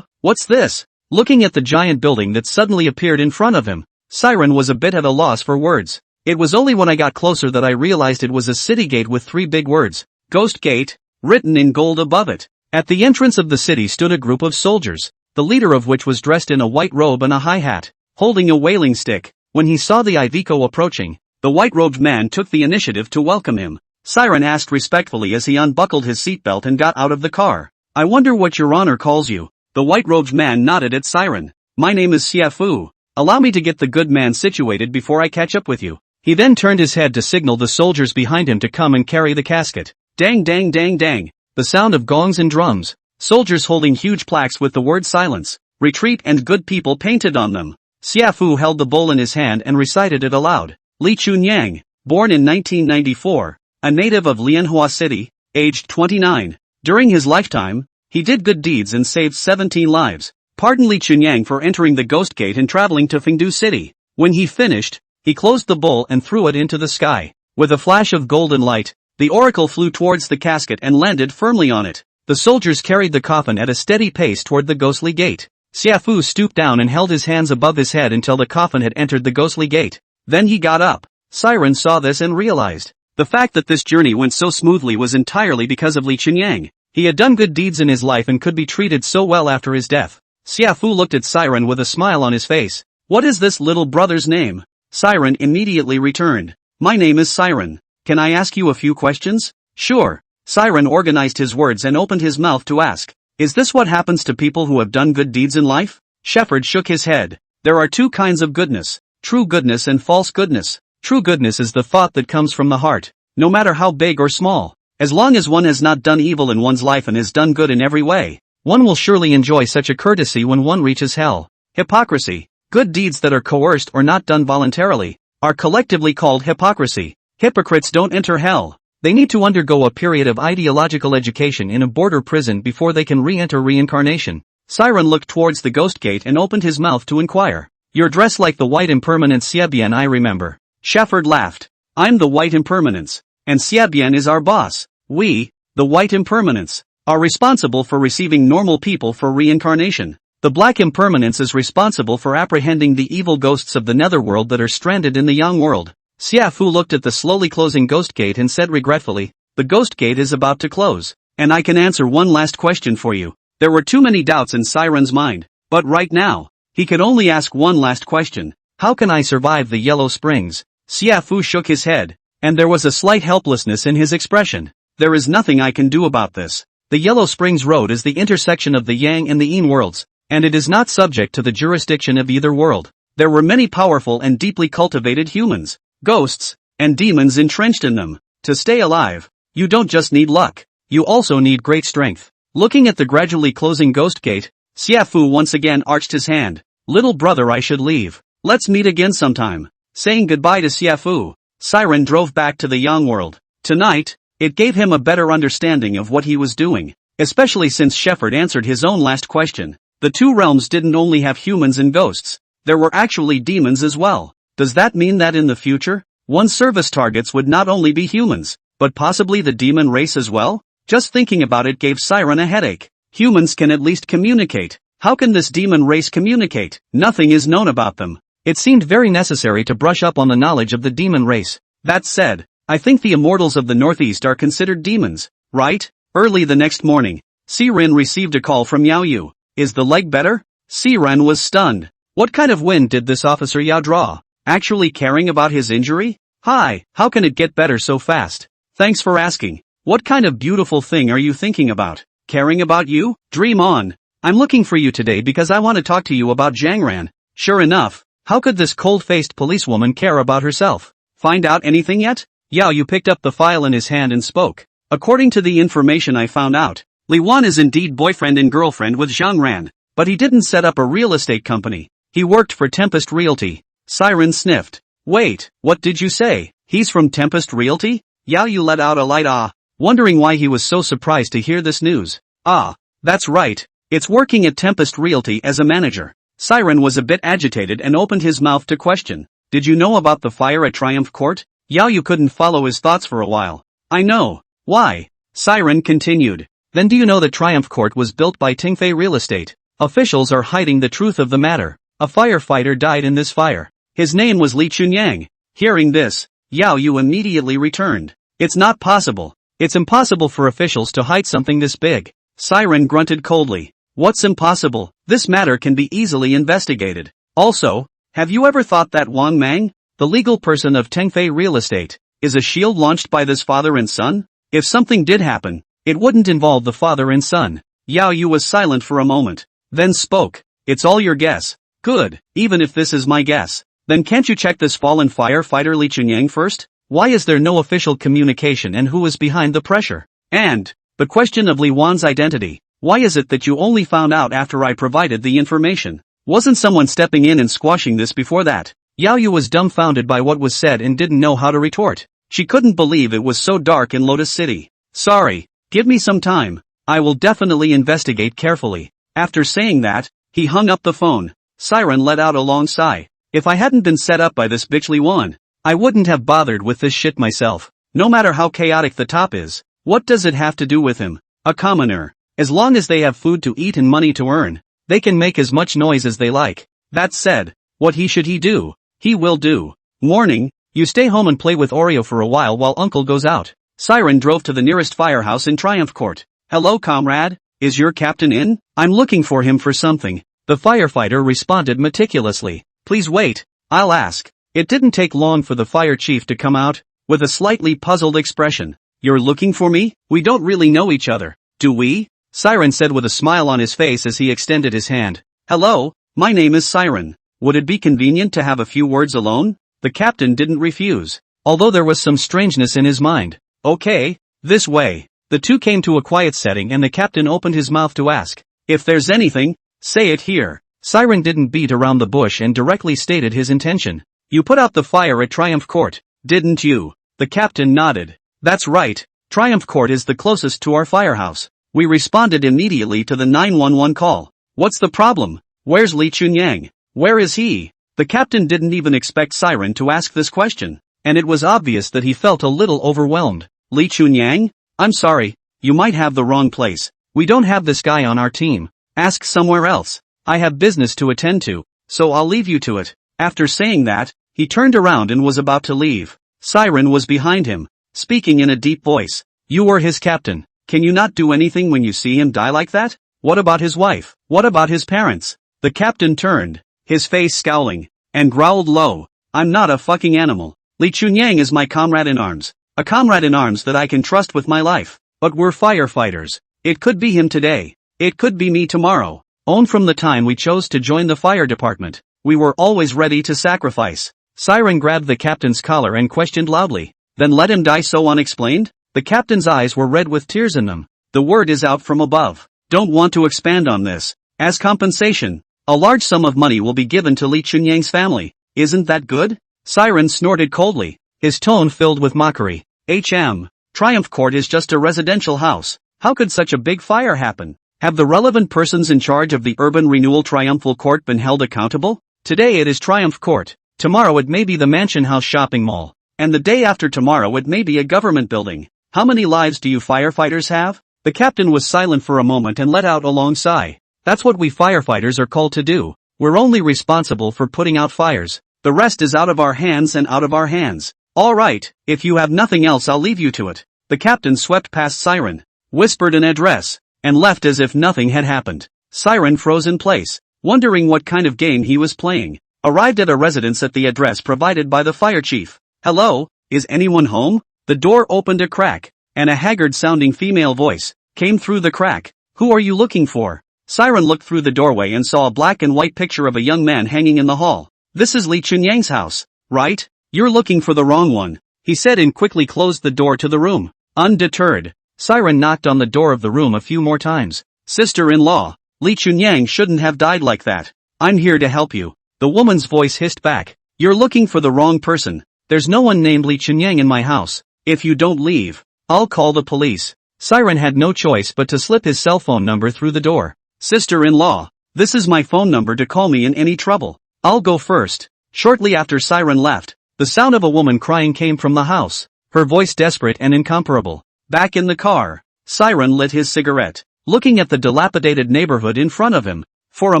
What's this? Looking at the giant building that suddenly appeared in front of him, Siren was a bit at a loss for words. It was only when I got closer that I realized it was a city gate with 3 big words, Ghost Gate, written in gold above it. At the entrance of the city stood a group of soldiers, the leader of which was dressed in a white robe and a high hat, holding a whaling stick. When he saw the Iveco approaching, the white-robed man took the initiative to welcome him. Siren asked respectfully as he unbuckled his seatbelt and got out of the car. I wonder what your honor calls you. The white-robed man nodded at Siren. My name is Xiafu. Allow me to get the good man situated before I catch up with you. He then turned his head to signal the soldiers behind him to come and carry the casket. Dang dang dang dang. The sound of gongs and drums. Soldiers holding huge plaques with the word silence, retreat and good people painted on them. Xiafu held the bowl in his hand and recited it aloud. Li Chunyang, born in 1994, a native of Lianhua City, aged 29. During his lifetime, he did good deeds and saved 17 lives. Pardon Li Chunyang for entering the Ghost Gate and traveling to Fongu City. When he finished, he closed the bowl and threw it into the sky. With a flash of golden light, the oracle flew towards the casket and landed firmly on it. The soldiers carried the coffin at a steady pace toward the ghostly gate. Xiaofu stooped down and held his hands above his head until the coffin had entered the ghostly gate. Then he got up. Siren saw this and realized. The fact that this journey went so smoothly was entirely because of Li Chunyang. He had done good deeds in his life and could be treated so well after his death. Xiaofu looked at Siren with a smile on his face. What is this little brother's name? Siren immediately returned. My name is Siren. Can I ask you a few questions? Sure. Siren organized his words and opened his mouth to ask. Is this what happens to people who have done good deeds in life? Shepherd shook his head. There are two kinds of goodness. True goodness and false goodness. True goodness is the thought that comes from the heart. No matter how big or small. As long as one has not done evil in one's life and has done good in every way, one will surely enjoy such a courtesy when one reaches hell. Hypocrisy. Good deeds that are coerced or not done voluntarily are collectively called hypocrisy. Hypocrites don't enter hell. They need to undergo a period of ideological education in a border prison before they can re-enter reincarnation. Siren looked towards the ghost gate and opened his mouth to inquire. You're dressed like the white impermanent Xiabian I remember. Shepherd laughed. I'm the white impermanence. And Xiabian is our boss. We, the white impermanents, are responsible for receiving normal people for reincarnation. The black impermanence is responsible for apprehending the evil ghosts of the netherworld that are stranded in the yang world. Xiaofu looked at the slowly closing ghost gate and said regretfully, the ghost gate is about to close, and I can answer one last question for you. There were too many doubts in Siren's mind, but right now, he could only ask one last question. How can I survive the Yellow Springs? Xiaofu shook his head, and there was a slight helplessness in his expression. There is nothing I can do about this. The Yellow Springs Road is the intersection of the Yang and the Yin worlds, and it is not subject to the jurisdiction of either world. There were many powerful and deeply cultivated humans, ghosts, and demons entrenched in them. To stay alive, you don't just need luck, you also need great strength. Looking at the gradually closing ghost gate, Xiaofu once again arched his hand. Little brother, I should leave. Let's meet again sometime. Saying goodbye to Xiaofu, Siren drove back to the Yang world. Tonight, it gave him a better understanding of what he was doing, especially since Shepherd answered his own last question. The two realms didn't only have humans and ghosts, there were actually demons as well. Does that mean that in the future, one's service targets would not only be humans, but possibly the demon race as well? Just thinking about it gave Siren a headache. Humans can at least communicate. How can this demon race communicate? Nothing is known about them. It seemed very necessary to brush up on the knowledge of the demon race. That said, I think the immortals of the Northeast are considered demons, right? Early the next morning, Siren received a call from Yao Yu. Is the leg better? Siren was stunned. What kind of wind did this officer Yao draw? Actually caring about his injury? Hi, how can it get better so fast? Thanks for asking. What kind of beautiful thing are you thinking about? Caring about you? Dream on. I'm looking for you today because I want to talk to you about Zhangran. Sure enough, how could this cold-faced policewoman care about herself? Find out anything yet? Yao Yu picked up the file in his hand and spoke. According to the information I found out, Li Wan is indeed boyfriend and girlfriend with Zhang Ran, but he didn't set up a real estate company. He worked for Tempest Realty. Siren sniffed. Wait, what did you say? He's from Tempest Realty? Yao Yu let out a light ah, wondering why he was so surprised to hear this news. Ah, that's right. It's working at Tempest Realty as a manager. Siren was a bit agitated and opened his mouth to question. Did you know about the fire at Triumph Court? Yao Yu couldn't follow his thoughts for a while. I know. Why? Siren continued. Then do you know that Triumph Court was built by Tingfei Real Estate? Officials are hiding the truth of the matter. A firefighter died in this fire. His name was Li Chunyang. Hearing this, Yao Yu immediately returned. It's not possible. It's impossible for officials to hide something this big. Siren grunted coldly. What's impossible? This matter can be easily investigated. Also, have you ever thought that Wang Mang, the legal person of Tengfei Real Estate, is a shield launched by this father and son? If something did happen, it wouldn't involve the father and son. Yao Yu was silent for a moment, then spoke. It's all your guess. Good, even if this is my guess. Then can't you check this fallen firefighter Li Chunyang first? Why is there no official communication and who is behind the pressure? And, the question of Li Wan's identity. Why is it that you only found out after I provided the information? Wasn't someone stepping in and squashing this before that? Yao Yu was dumbfounded by what was said and didn't know how to retort. She couldn't believe it was so dark in Lotus City. Sorry, give me some time. I will definitely investigate carefully. After saying that, he hung up the phone. Siren let out a long sigh. If I hadn't been set up by this bitch Li Wan, I wouldn't have bothered with this shit myself. No matter how chaotic the top is, what does it have to do with him? A commoner. As long as they have food to eat and money to earn, They can make as much noise as they like. That said, what should he do? He will do. Warning, you stay home and play with Oreo for a while Uncle goes out. Siren drove to the nearest firehouse in Triumph Court. Hello comrade, is your captain in? I'm looking for him for something. The firefighter responded meticulously. Please wait, I'll ask. It didn't take long for the fire chief to come out, with a slightly puzzled expression. You're looking for me? We don't really know each other, do we? Siren said with a smile on his face as he extended his hand. Hello, my name is Siren. Would it be convenient to have a few words alone? The captain didn't refuse, although there was some strangeness in his mind. Okay, this way. The two came to a quiet setting and the captain opened his mouth to ask. If there's anything, say it here. Siren didn't beat around the bush and directly stated his intention. You put out the fire at Triumph Court, didn't you? The captain nodded. That's right, Triumph Court is the closest to our firehouse. We responded immediately to the 911 call. What's the problem? Where's Li Chunyang? Where is he? The captain didn't even expect Siren to ask this question, and it was obvious that he felt a little overwhelmed. Li Chunyang? I'm sorry, you might have the wrong place. We don't have this guy on our team. Ask somewhere else. I have business to attend to, so I'll leave you to it. After saying that, he turned around and was about to leave. Siren was behind him, speaking in a deep voice. You were his captain. Can you not do anything when you see him die like that? What about his wife? What about his parents? The captain turned, his face scowling, and growled low. I'm not a fucking animal. Li Chunyang is my comrade in arms. A comrade in arms that I can trust with my life. But we're firefighters. It could be him today. It could be me tomorrow. From the time we chose to join the fire department, we were always ready to sacrifice. Siren grabbed the captain's collar and questioned loudly. Then let him die so unexplained? The captain's eyes were red with tears in them. The word is out from above. Don't want to expand on this. As compensation, a large sum of money will be given to Li Chunyang's family. Isn't that good? Siren snorted coldly, his tone filled with mockery. Triumph Court is just a residential house. How could such a big fire happen? Have the relevant persons in charge of the Urban Renewal Triumphal Court been held accountable? Today it is Triumph Court. Tomorrow it may be the Mansion House shopping mall. And the day after tomorrow it may be a government building. How many lives do you firefighters have? The captain was silent for a moment and let out a long sigh. That's what we firefighters are called to do. We're only responsible for putting out fires. The rest is out of our hands and out of our hands. Alright, if you have nothing else I'll leave you to it. The captain swept past Siren, whispered an address, and left as if nothing had happened. Siren froze in place, wondering what kind of game he was playing. Arrived at a residence at the address provided by the fire chief. Hello, is anyone home? The door opened a crack, and a haggard-sounding female voice came through the crack. Who are you looking for? Siren looked through the doorway and saw a black and white picture of a young man hanging in the hall. This is Li Chunyang's house, right? You're looking for the wrong one, he said and quickly closed the door to the room. Undeterred, Siren knocked on the door of the room a few more times. Sister-in-law, Li Chunyang shouldn't have died like that. I'm here to help you. The woman's voice hissed back. You're looking for the wrong person. There's no one named Li Chunyang in my house. If you don't leave, I'll call the police. Siren had no choice but to slip his cell phone number through the door. Sister-in-law, this is my phone number to call me in any trouble. I'll go first. Shortly after Siren left, the sound of a woman crying came from the house, her voice desperate and incomparable. Back in the car, Siren lit his cigarette, looking at the dilapidated neighborhood in front of him. For a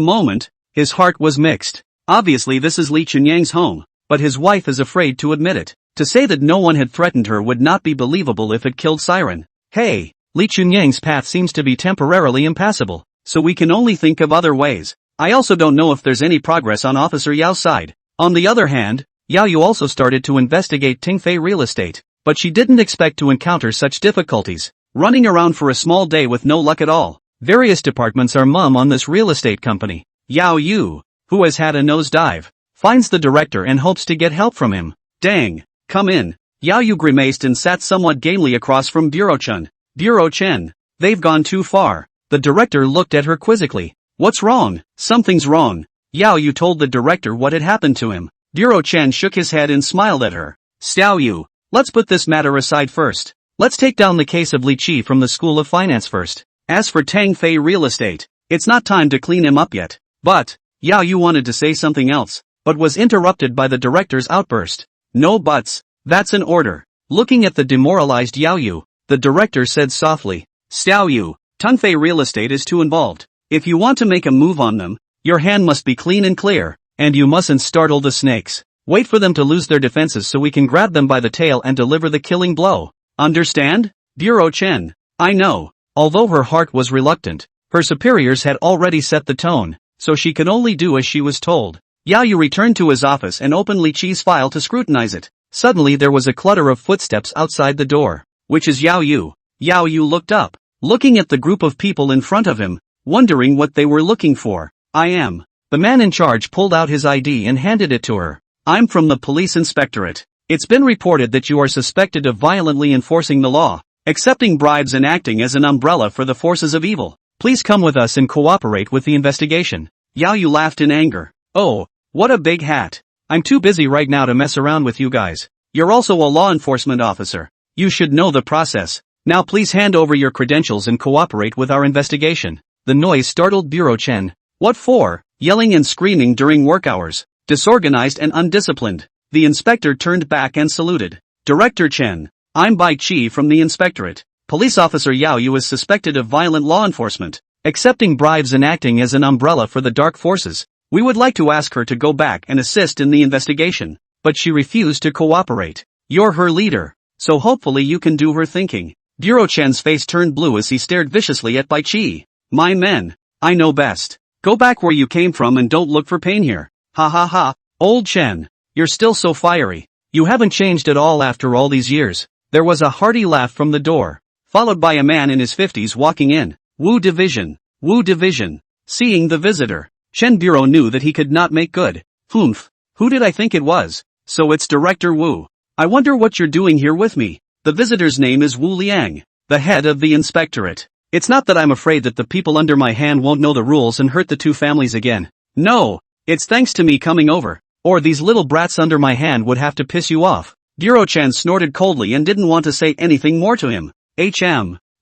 moment, his heart was mixed. Obviously this is Li Chunyang's home, but his wife is afraid to admit it. To say that no one had threatened her would not be believable if it killed Siren. Hey, Li Chunyang's path seems to be temporarily impassable, so we can only think of other ways. I also don't know if there's any progress on Officer Yao's side. On the other hand, Yao Yu also started to investigate Tingfei real estate, but she didn't expect to encounter such difficulties. Running around for a small day with no luck at all. Various departments are mum on this real estate company. Yao Yu, who has had a nosedive, finds the director and hopes to get help from him. Dang, come in. Yao Yu grimaced and sat somewhat gamely across from Bureau Chen. Bureau Chen, they've gone too far. The director looked at her quizzically. What's wrong? Something's wrong. Yao Yu told the director what had happened to him. Bureau Chen shook his head and smiled at her. Xiao Yu, let's put this matter aside first. Let's take down the case of Li Qi from the School of Finance first. As for Tang Fei real estate, it's not time to clean him up yet. But, Yao Yu wanted to say something else, but was interrupted by the director's outburst. No buts, that's an order. Looking at the demoralized Yao Yu, the director said softly, Xiao Yu, Tang Fei real estate is too involved. If you want to make a move on them, your hand must be clean and clear, and you mustn't startle the snakes. Wait for them to lose their defenses so we can grab them by the tail and deliver the killing blow. Understand? Bureau Chen. I know. Although her heart was reluctant, her superiors had already set the tone, so she could only do as she was told. Yao Yu returned to his office and opened Li Qi's file to scrutinize it. Suddenly there was a clutter of footsteps outside the door. Which is Yao Yu? Yao Yu looked up, looking at the group of people in front of him, wondering what they were looking for. I am. The man in charge pulled out his ID and handed it to her. I'm from the police inspectorate. It's been reported that you are suspected of violently enforcing the law, accepting bribes and acting as an umbrella for the forces of evil. Please come with us and cooperate with the investigation. Yao Yu laughed in anger. Oh, what a big hat. I'm too busy right now to mess around with you guys. You're also a law enforcement officer. You should know the process. Now please hand over your credentials and cooperate with our investigation. The noise startled Bureau Chen. What for? Yelling and screaming during work hours. Disorganized and undisciplined. The inspector turned back and saluted. Director Chen. I'm Bai Qi from the inspectorate. Police officer Yao Yu is suspected of violent law enforcement, accepting bribes and acting as an umbrella for the dark forces. We would like to ask her to go back and assist in the investigation, but she refused to cooperate. You're her leader, so hopefully you can do her thinking. Bureau Chen's face turned blue as he stared viciously at Bai Qi. My men, I know best. Go back where you came from and don't look for pain here. Ha ha ha, old Chen, you're still so fiery. You haven't changed at all after all these years. There was a hearty laugh from the door, followed by a man in his 50s walking in. Wu Division. Wu Division. Seeing the visitor, Chen Bureau knew that he could not make good. Humph. Who did I think it was? So it's Director Wu. I wonder what you're doing here with me. The visitor's name is Wu Liang, the head of the inspectorate. It's not that I'm afraid that the people under my hand won't know the rules and hurt the two families again. No, it's thanks to me coming over, or these little brats under my hand would have to piss you off. Bureau Chen snorted coldly and didn't want to say anything more to him.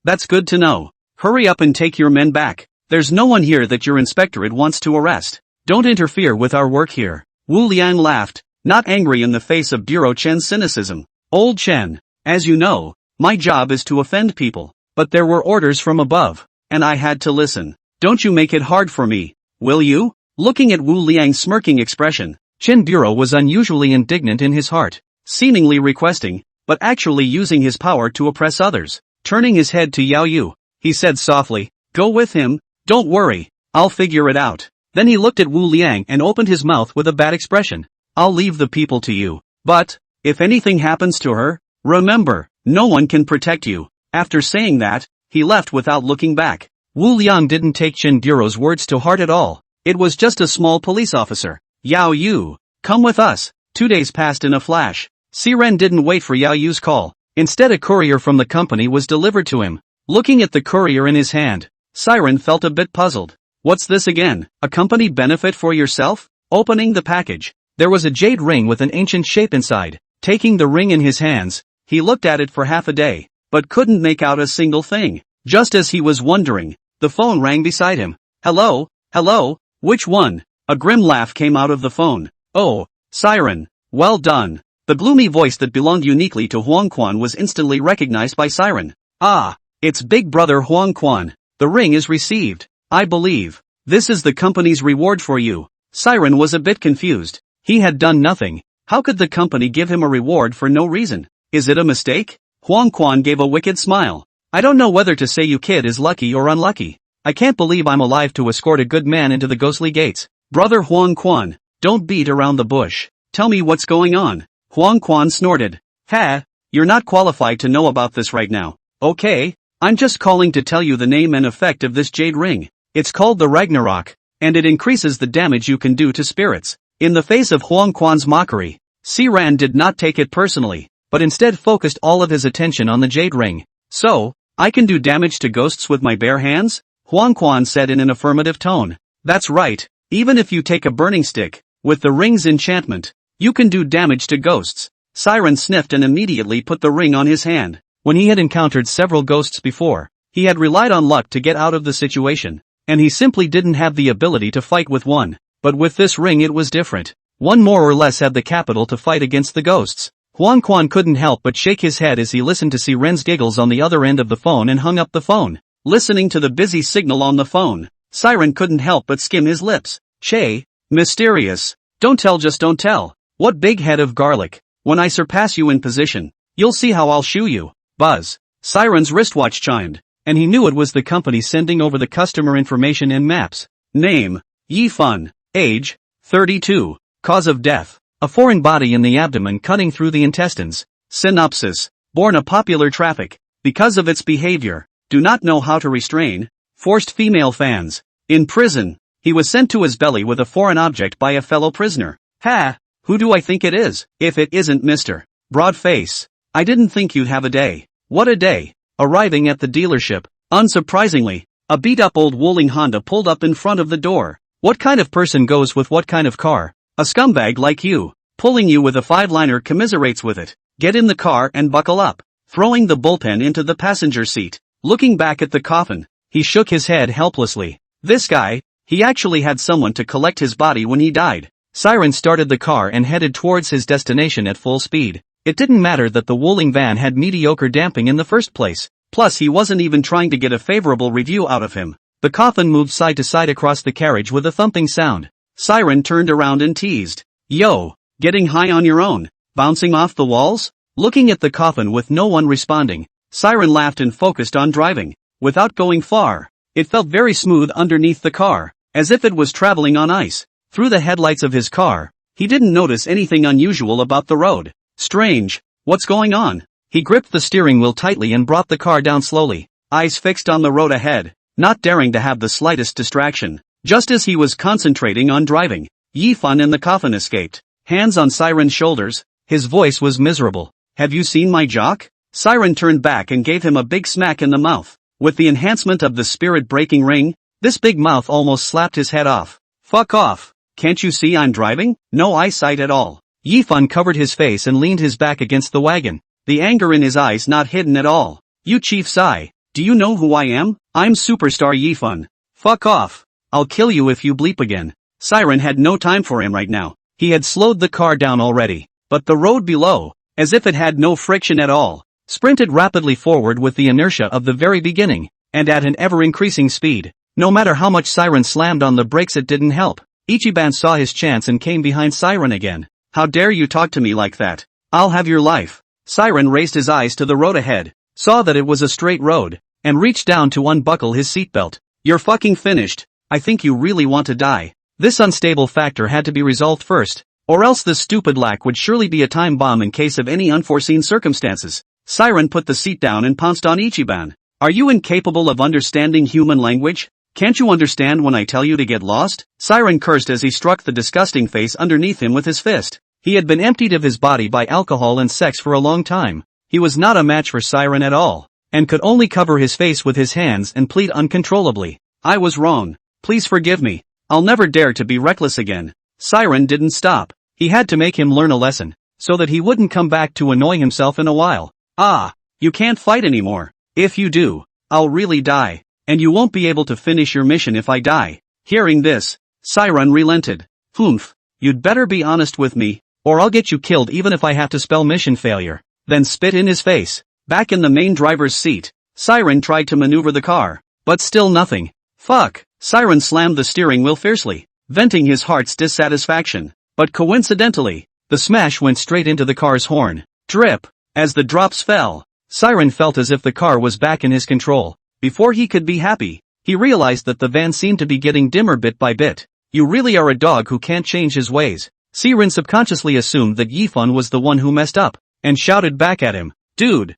That's good to know. Hurry up and take your men back. There's no one here that your inspectorate wants to arrest. Don't interfere with our work here. Wu Liang laughed, not angry in the face of Bureau Chen's cynicism. Old Chen, as you know, my job is to offend people, but there were orders from above, and I had to listen. Don't you make it hard for me, will you? Looking at Wu Liang's smirking expression, Chen Bureau was unusually indignant in his heart, seemingly requesting, but actually using his power to oppress others. Turning his head to Yao Yu, he said softly, go with him, don't worry, I'll figure it out. Then he looked at Wu Liang and opened his mouth with a bad expression. I'll leave the people to you, but, if anything happens to her, remember, no one can protect you. After saying that, he left without looking back. Wu Liang didn't take Chen Bureau's words to heart at all. It was just a small police officer. Yao Yu, come with us. 2 days passed in a flash. Siren didn't wait for Yao Yu's call. Instead a courier from the company was delivered to him. Looking at the courier in his hand, Siren felt a bit puzzled. What's this again? A company benefit for yourself? Opening the package, there was a jade ring with an ancient shape inside. Taking the ring in his hands, he looked at it for half a day, but couldn't make out a single thing. Just as he was wondering, the phone rang beside him. Hello? Hello? Which one? A grim laugh came out of the phone. Oh, Siren, well done. The gloomy voice that belonged uniquely to Huang Quan was instantly recognized by Siren. Ah, it's Big Brother Huang Quan. The ring is received. I believe. This is the company's reward for you. Siren was a bit confused. He had done nothing. How could the company give him a reward for no reason? Is it a mistake? Huang Quan gave a wicked smile. I don't know whether to say you kid is lucky or unlucky. I can't believe I'm alive to escort a good man into the ghostly gates. Brother Huang Quan, don't beat around the bush. Tell me what's going on. Huang Quan snorted. Ha, you're not qualified to know about this right now. Okay, I'm just calling to tell you the name and effect of this jade ring. It's called the Ragnarok, and it increases the damage you can do to spirits. In the face of Huang Quan's mockery, Siran did not take it personally, but instead focused all of his attention on the jade ring. So, I can do damage to ghosts with my bare hands? Huang Quan said in an affirmative tone. That's right, even if you take a burning stick, with the ring's enchantment, you can do damage to ghosts. Siren sniffed and immediately put the ring on his hand. When he had encountered several ghosts before, he had relied on luck to get out of the situation, and he simply didn't have the ability to fight with one. But with this ring it was different. One more or less had the capital to fight against the ghosts. Huang Quan couldn't help but shake his head as he listened to Siren's giggles on the other end of the phone and hung up the phone. Listening to the busy signal on the phone, Siren couldn't help but skim his lips. Che, mysterious. Don't tell, just don't tell. What big head of garlic. When I surpass you in position, you'll see how I'll shoo you. Buzz. Siren's wristwatch chimed, and he knew it was the company sending over the customer information and maps. Name, Yifun. Age, 32. Cause of death, a foreign body in the abdomen cutting through the intestines. Synopsis, born a popular traffic. Because of its behavior, do not know how to restrain. Forced female fans. In prison, he was sent to his belly with a foreign object by a fellow prisoner. Ha! Who do I think it is? If it isn't Mr. Broadface. I didn't think you'd have a day. What a day. Arriving at the dealership, unsurprisingly, a beat-up old Wuling Honda pulled up in front of the door. What kind of person goes with what kind of car? A scumbag like you. Pulling you with a five-liner commiserates with it. Get in the car and buckle up. Throwing the bullpen into the passenger seat. Looking back at the coffin, he shook his head helplessly. This guy, he actually had someone to collect his body when he died. Siren started the car and headed towards his destination at full speed. It didn't matter that the Wuling van had mediocre damping in the first place. Plus he wasn't even trying to get a favorable review out of him. The coffin moved side to side across the carriage with a thumping sound. Siren turned around and teased. Yo, getting high on your own? Bouncing off the walls? Looking at the coffin with no one responding, Siren laughed and focused on driving. Without going far, it felt very smooth underneath the car, as if it was traveling on ice. Through the headlights of his car, he didn't notice anything unusual about the road. Strange, what's going on? He gripped the steering wheel tightly and brought the car down slowly, eyes fixed on the road ahead, not daring to have the slightest distraction. Just as he was concentrating on driving, Yifun in the coffin escaped. Hands on Siren's shoulders, his voice was miserable. Have you seen my jock? Siren turned back and gave him a big smack in the mouth. With the enhancement of the spirit-breaking ring, this big mouth almost slapped his head off. Fuck off. Can't you see I'm driving? No eyesight at all. Yifun covered his face and leaned his back against the wagon, the anger in his eyes not hidden at all. You Chief Sai, do you know who I am? I'm Superstar Yifun. Fuck off. I'll kill you if you bleep again. Siren had no time for him right now. He had slowed the car down already, but the road below, as if it had no friction at all, sprinted rapidly forward with the inertia of the very beginning, and at an ever-increasing speed. No matter how much Siren slammed on the brakes, it didn't help. Ichiban saw his chance and came behind Siren again. How dare you talk to me like that? I'll have your life. Siren raised his eyes to the road ahead, saw that it was a straight road, and reached down to unbuckle his seatbelt. You're fucking finished. I think you really want to die. This unstable factor had to be resolved first, or else this stupid lack would surely be a time bomb in case of any unforeseen circumstances. Siren put the seat down and pounced on Ichiban. Are you incapable of understanding human language? Can't you understand when I tell you to get lost? Siren cursed as he struck the disgusting face underneath him with his fist. He had been emptied of his body by alcohol and sex for a long time. He was not a match for Siren at all, and could only cover his face with his hands and plead uncontrollably. I was wrong. Please forgive me. I'll never dare to be reckless again. Siren didn't stop. He had to make him learn a lesson, so that he wouldn't come back to annoy himself in a while. Ah, you can't fight anymore. If you do, I'll really die. And you won't be able to finish your mission if I die. Hearing this, Siren relented. Humph, you'd better be honest with me, or I'll get you killed even if I have to spell mission failure. Then spit in his face. Back in the main driver's seat, Siren tried to maneuver the car, but still nothing. Fuck. Siren slammed the steering wheel fiercely, venting his heart's dissatisfaction. But coincidentally, the smash went straight into the car's horn. Drip. As the drops fell, Siren felt as if the car was back in his control. Before he could be happy, he realized that the van seemed to be getting dimmer bit by bit. You really are a dog who can't change his ways. Siren subconsciously assumed that Yifun was the one who messed up, and shouted back at him. Dude,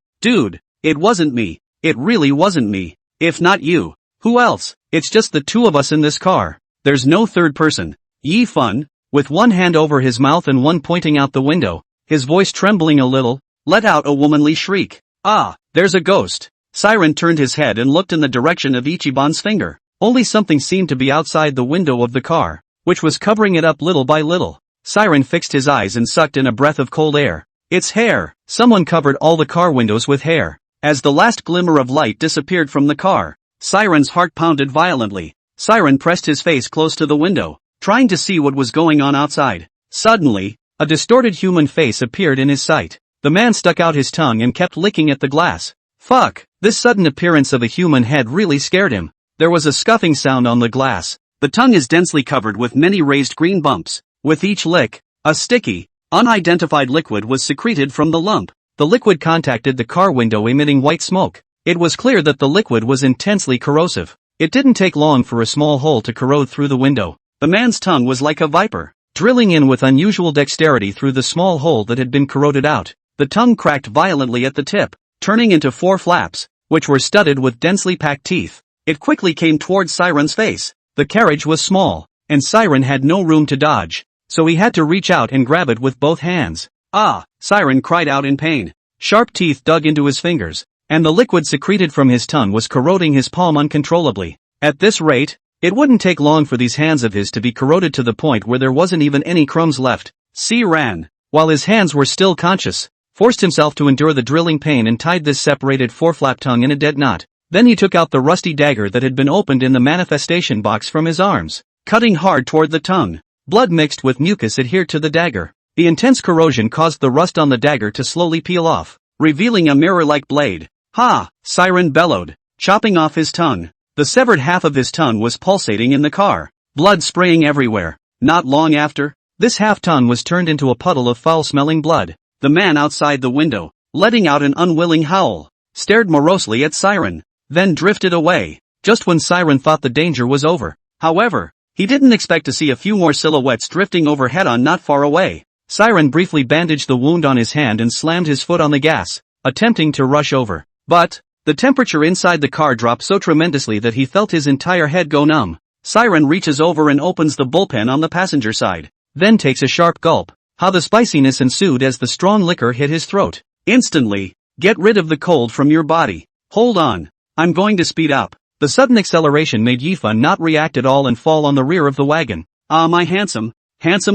it wasn't me. It really wasn't me. If not you, who else? It's just the two of us in this car. There's no third person. Yifun, with one hand over his mouth and one pointing out the window, his voice trembling a little, let out a womanly shriek. Ah, there's a ghost. Siren turned his head and looked in the direction of Ichiban's finger. Only something seemed to be outside the window of the car, which was covering it up little by little. Siren fixed his eyes and sucked in a breath of cold air. It's hair. Someone covered all the car windows with hair. As the last glimmer of light disappeared from the car, Siren's heart pounded violently. Siren pressed his face close to the window, trying to see what was going on outside. Suddenly, a distorted human face appeared in his sight. The man stuck out his tongue and kept licking at the glass. Fuck, this sudden appearance of a human head really scared him. There was a scuffing sound on the glass. The tongue is densely covered with many raised green bumps. With each lick, a sticky, unidentified liquid was secreted from the lump. The liquid contacted the car window emitting white smoke. It was clear that the liquid was intensely corrosive. It didn't take long for a small hole to corrode through the window. The man's tongue was like a viper, drilling in with unusual dexterity through the small hole that had been corroded out. The tongue cracked violently at the tip, turning into 4 flaps, which were studded with densely packed teeth. It quickly came towards Siren's face. The carriage was small, and Siren had no room to dodge, so he had to reach out and grab it with both hands. Ah! Siren cried out in pain. Sharp teeth dug into his fingers, and the liquid secreted from his tongue was corroding his palm uncontrollably. At this rate, it wouldn't take long for these hands of his to be corroded to the point where there wasn't even any crumbs left. C ran, while his hands were still conscious, forced himself to endure the drilling pain and tied this separated 4-flap tongue in a dead knot. Then he took out the rusty dagger that had been opened in the manifestation box from his arms, cutting hard toward the tongue. Blood mixed with mucus adhered to the dagger. The intense corrosion caused the rust on the dagger to slowly peel off, revealing a mirror-like blade. Ha! Siren bellowed, chopping off his tongue. The severed half of his tongue was pulsating in the car, blood spraying everywhere. Not long after, this half-tongue was turned into a puddle of foul-smelling blood. The man outside the window, letting out an unwilling howl, stared morosely at Siren, then drifted away, just when Siren thought the danger was over. However, he didn't expect to see a few more silhouettes drifting overhead on not far away. Siren briefly bandaged the wound on his hand and slammed his foot on the gas, attempting to rush over. But, the temperature inside the car dropped so tremendously that he felt his entire head go numb. Siren reaches over and opens the bullpen on the passenger side, then takes a sharp gulp. How the spiciness ensued as the strong liquor hit his throat. Instantly, get rid of the cold from your body. Hold on. I'm going to speed up. The sudden acceleration made Yifan not react at all and fall on the rear of the wagon. Ah, my handsome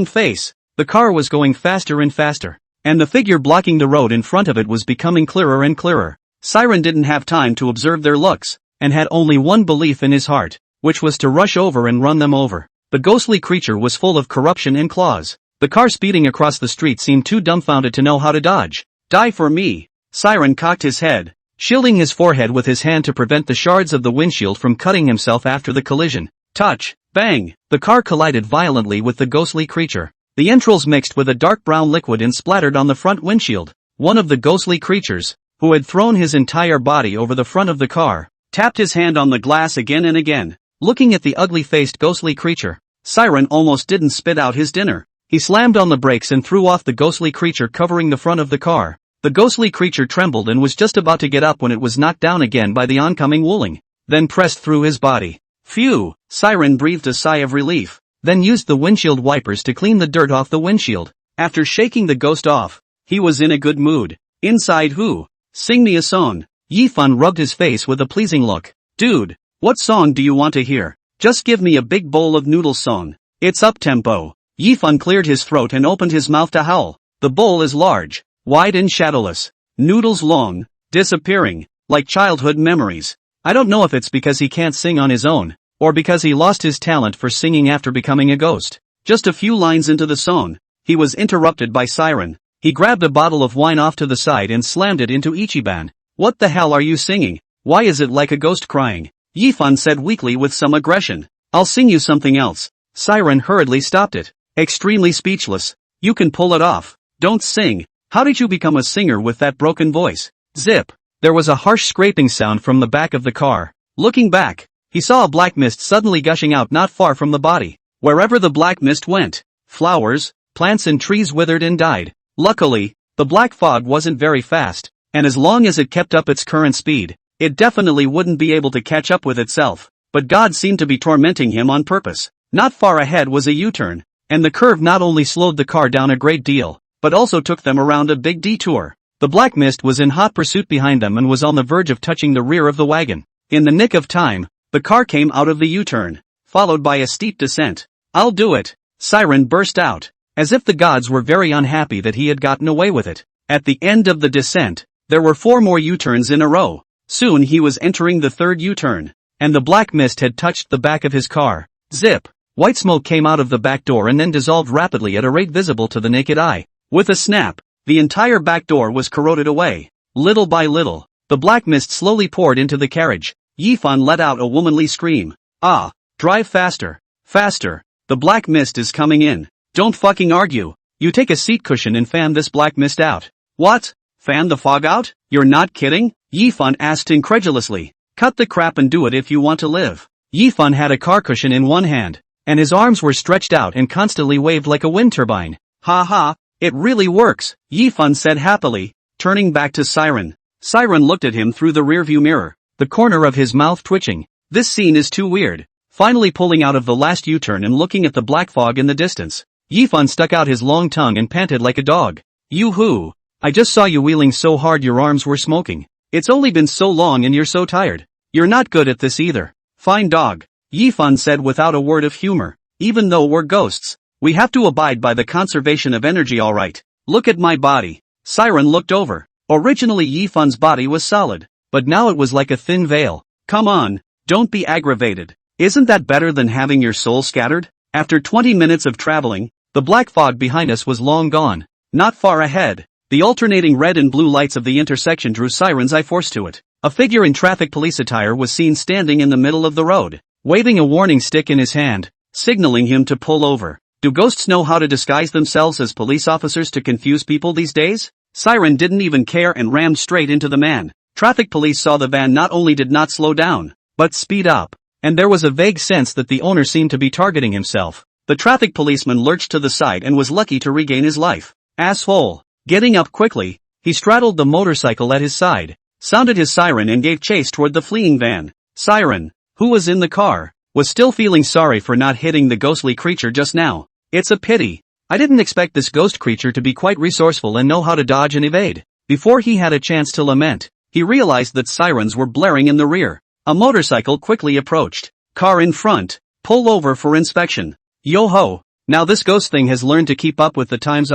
face. The car was going faster and faster, and the figure blocking the road in front of it was becoming clearer and clearer. Siren didn't have time to observe their looks, and had only one belief in his heart, which was to rush over and run them over. The ghostly creature was full of corruption and claws. The car speeding across the street seemed too dumbfounded to know how to dodge. Die for me. Siren cocked his head, shielding his forehead with his hand to prevent the shards of the windshield from cutting himself after the collision. Touch! Bang! The car collided violently with the ghostly creature. The entrails mixed with a dark brown liquid and splattered on the front windshield. One of the ghostly creatures, who had thrown his entire body over the front of the car, tapped his hand on the glass again and again. Looking at the ugly-faced ghostly creature, Siren almost didn't spit out his dinner. He slammed on the brakes and threw off the ghostly creature covering the front of the car. The ghostly creature trembled and was just about to get up when it was knocked down again by the oncoming Wuling, then pressed through his body. Phew! Siren breathed a sigh of relief, then used the windshield wipers to clean the dirt off the windshield. After shaking the ghost off, he was in a good mood. Inside who? Sing me a song. Yifan rubbed his face with a pleasing look. Dude, what song do you want to hear? Just give me a big bowl of noodles song. It's up-tempo. Yifan cleared his throat and opened his mouth to howl. The bowl is large, wide and shadowless. Noodles long, disappearing, like childhood memories. I don't know if it's because he can't sing on his own, or because he lost his talent for singing after becoming a ghost. Just a few lines into the song, he was interrupted by Siren. He grabbed a bottle of wine off to the side and slammed it into Ichiban. What the hell are you singing? Why is it like a ghost crying? Yifan said weakly with some aggression. I'll sing you something else. Siren hurriedly stopped it. Extremely speechless. You can pull it off. Don't sing. How did you become a singer with that broken voice? Zip. There was a harsh scraping sound from the back of the car. Looking back, he saw a black mist suddenly gushing out not far from the body. Wherever the black mist went, flowers, plants and trees withered and died. Luckily, the black fog wasn't very fast, and as long as it kept up its current speed, it definitely wouldn't be able to catch up with itself. But God seemed to be tormenting him on purpose. Not far ahead was a U-turn, and the curve not only slowed the car down a great deal, but also took them around a big detour. The black mist was in hot pursuit behind them and was on the verge of touching the rear of the wagon. In the nick of time, the car came out of the U-turn, followed by a steep descent. I'll do it! Siren burst out, as if the gods were very unhappy that he had gotten away with it. At the end of the descent, there were 4 more U-turns in a row. Soon he was entering the 3rd U-turn, and the black mist had touched the back of his car. Zip! White smoke came out of the back door and then dissolved rapidly at a rate visible to the naked eye. With a snap, the entire back door was corroded away. Little by little, the black mist slowly poured into the carriage. Yifan let out a womanly scream. Ah, drive faster. Faster. The black mist is coming in. Don't fucking argue. You take a seat cushion and fan this black mist out. What? Fan the fog out? You're not kidding? Yifan asked incredulously. Cut the crap and do it if you want to live. Yifan had a car cushion in one hand, and his arms were stretched out and constantly waved like a wind turbine. Ha ha, it really works, Yifan said happily, turning back to Siren. Siren looked at him through the rearview mirror, the corner of his mouth twitching. This scene is too weird. Finally pulling out of the last U-turn and looking at the black fog in the distance, Yifan stuck out his long tongue and panted like a dog. Yoo-hoo! I just saw you wheeling so hard your arms were smoking. It's only been so long and you're so tired. You're not good at this either. Fine dog, Yifan said without a word of humor. Even though we're ghosts, we have to abide by the conservation of energy, alright. Look at my body. Siren looked over. Originally Yifan's body was solid, but now it was like a thin veil. Come on, don't be aggravated. Isn't that better than having your soul scattered? After 20 minutes of traveling, the black fog behind us was long gone. Not far ahead, the alternating red and blue lights of the intersection drew Siren's eye force to it. A figure in traffic police attire was seen standing in the middle of the road, waving a warning stick in his hand, signaling him to pull over. Do ghosts know how to disguise themselves as police officers to confuse people these days? Siren didn't even care and rammed straight into the man. Traffic police saw the van not only did not slow down, but speed up. And there was a vague sense that the owner seemed to be targeting himself. The traffic policeman lurched to the side and was lucky to regain his life. Asshole. Getting up quickly, he straddled the motorcycle at his side, sounded his siren and gave chase toward the fleeing van. Siren, who was in the car, was still feeling sorry for not hitting the ghostly creature just now. It's a pity. I didn't expect this ghost creature to be quite resourceful and know how to dodge and evade. Before he had a chance to lament, he realized that sirens were blaring in the rear. A motorcycle quickly approached. Car in front. Pull over for inspection. Yo-ho. Now this ghost thing has learned to keep up with the times.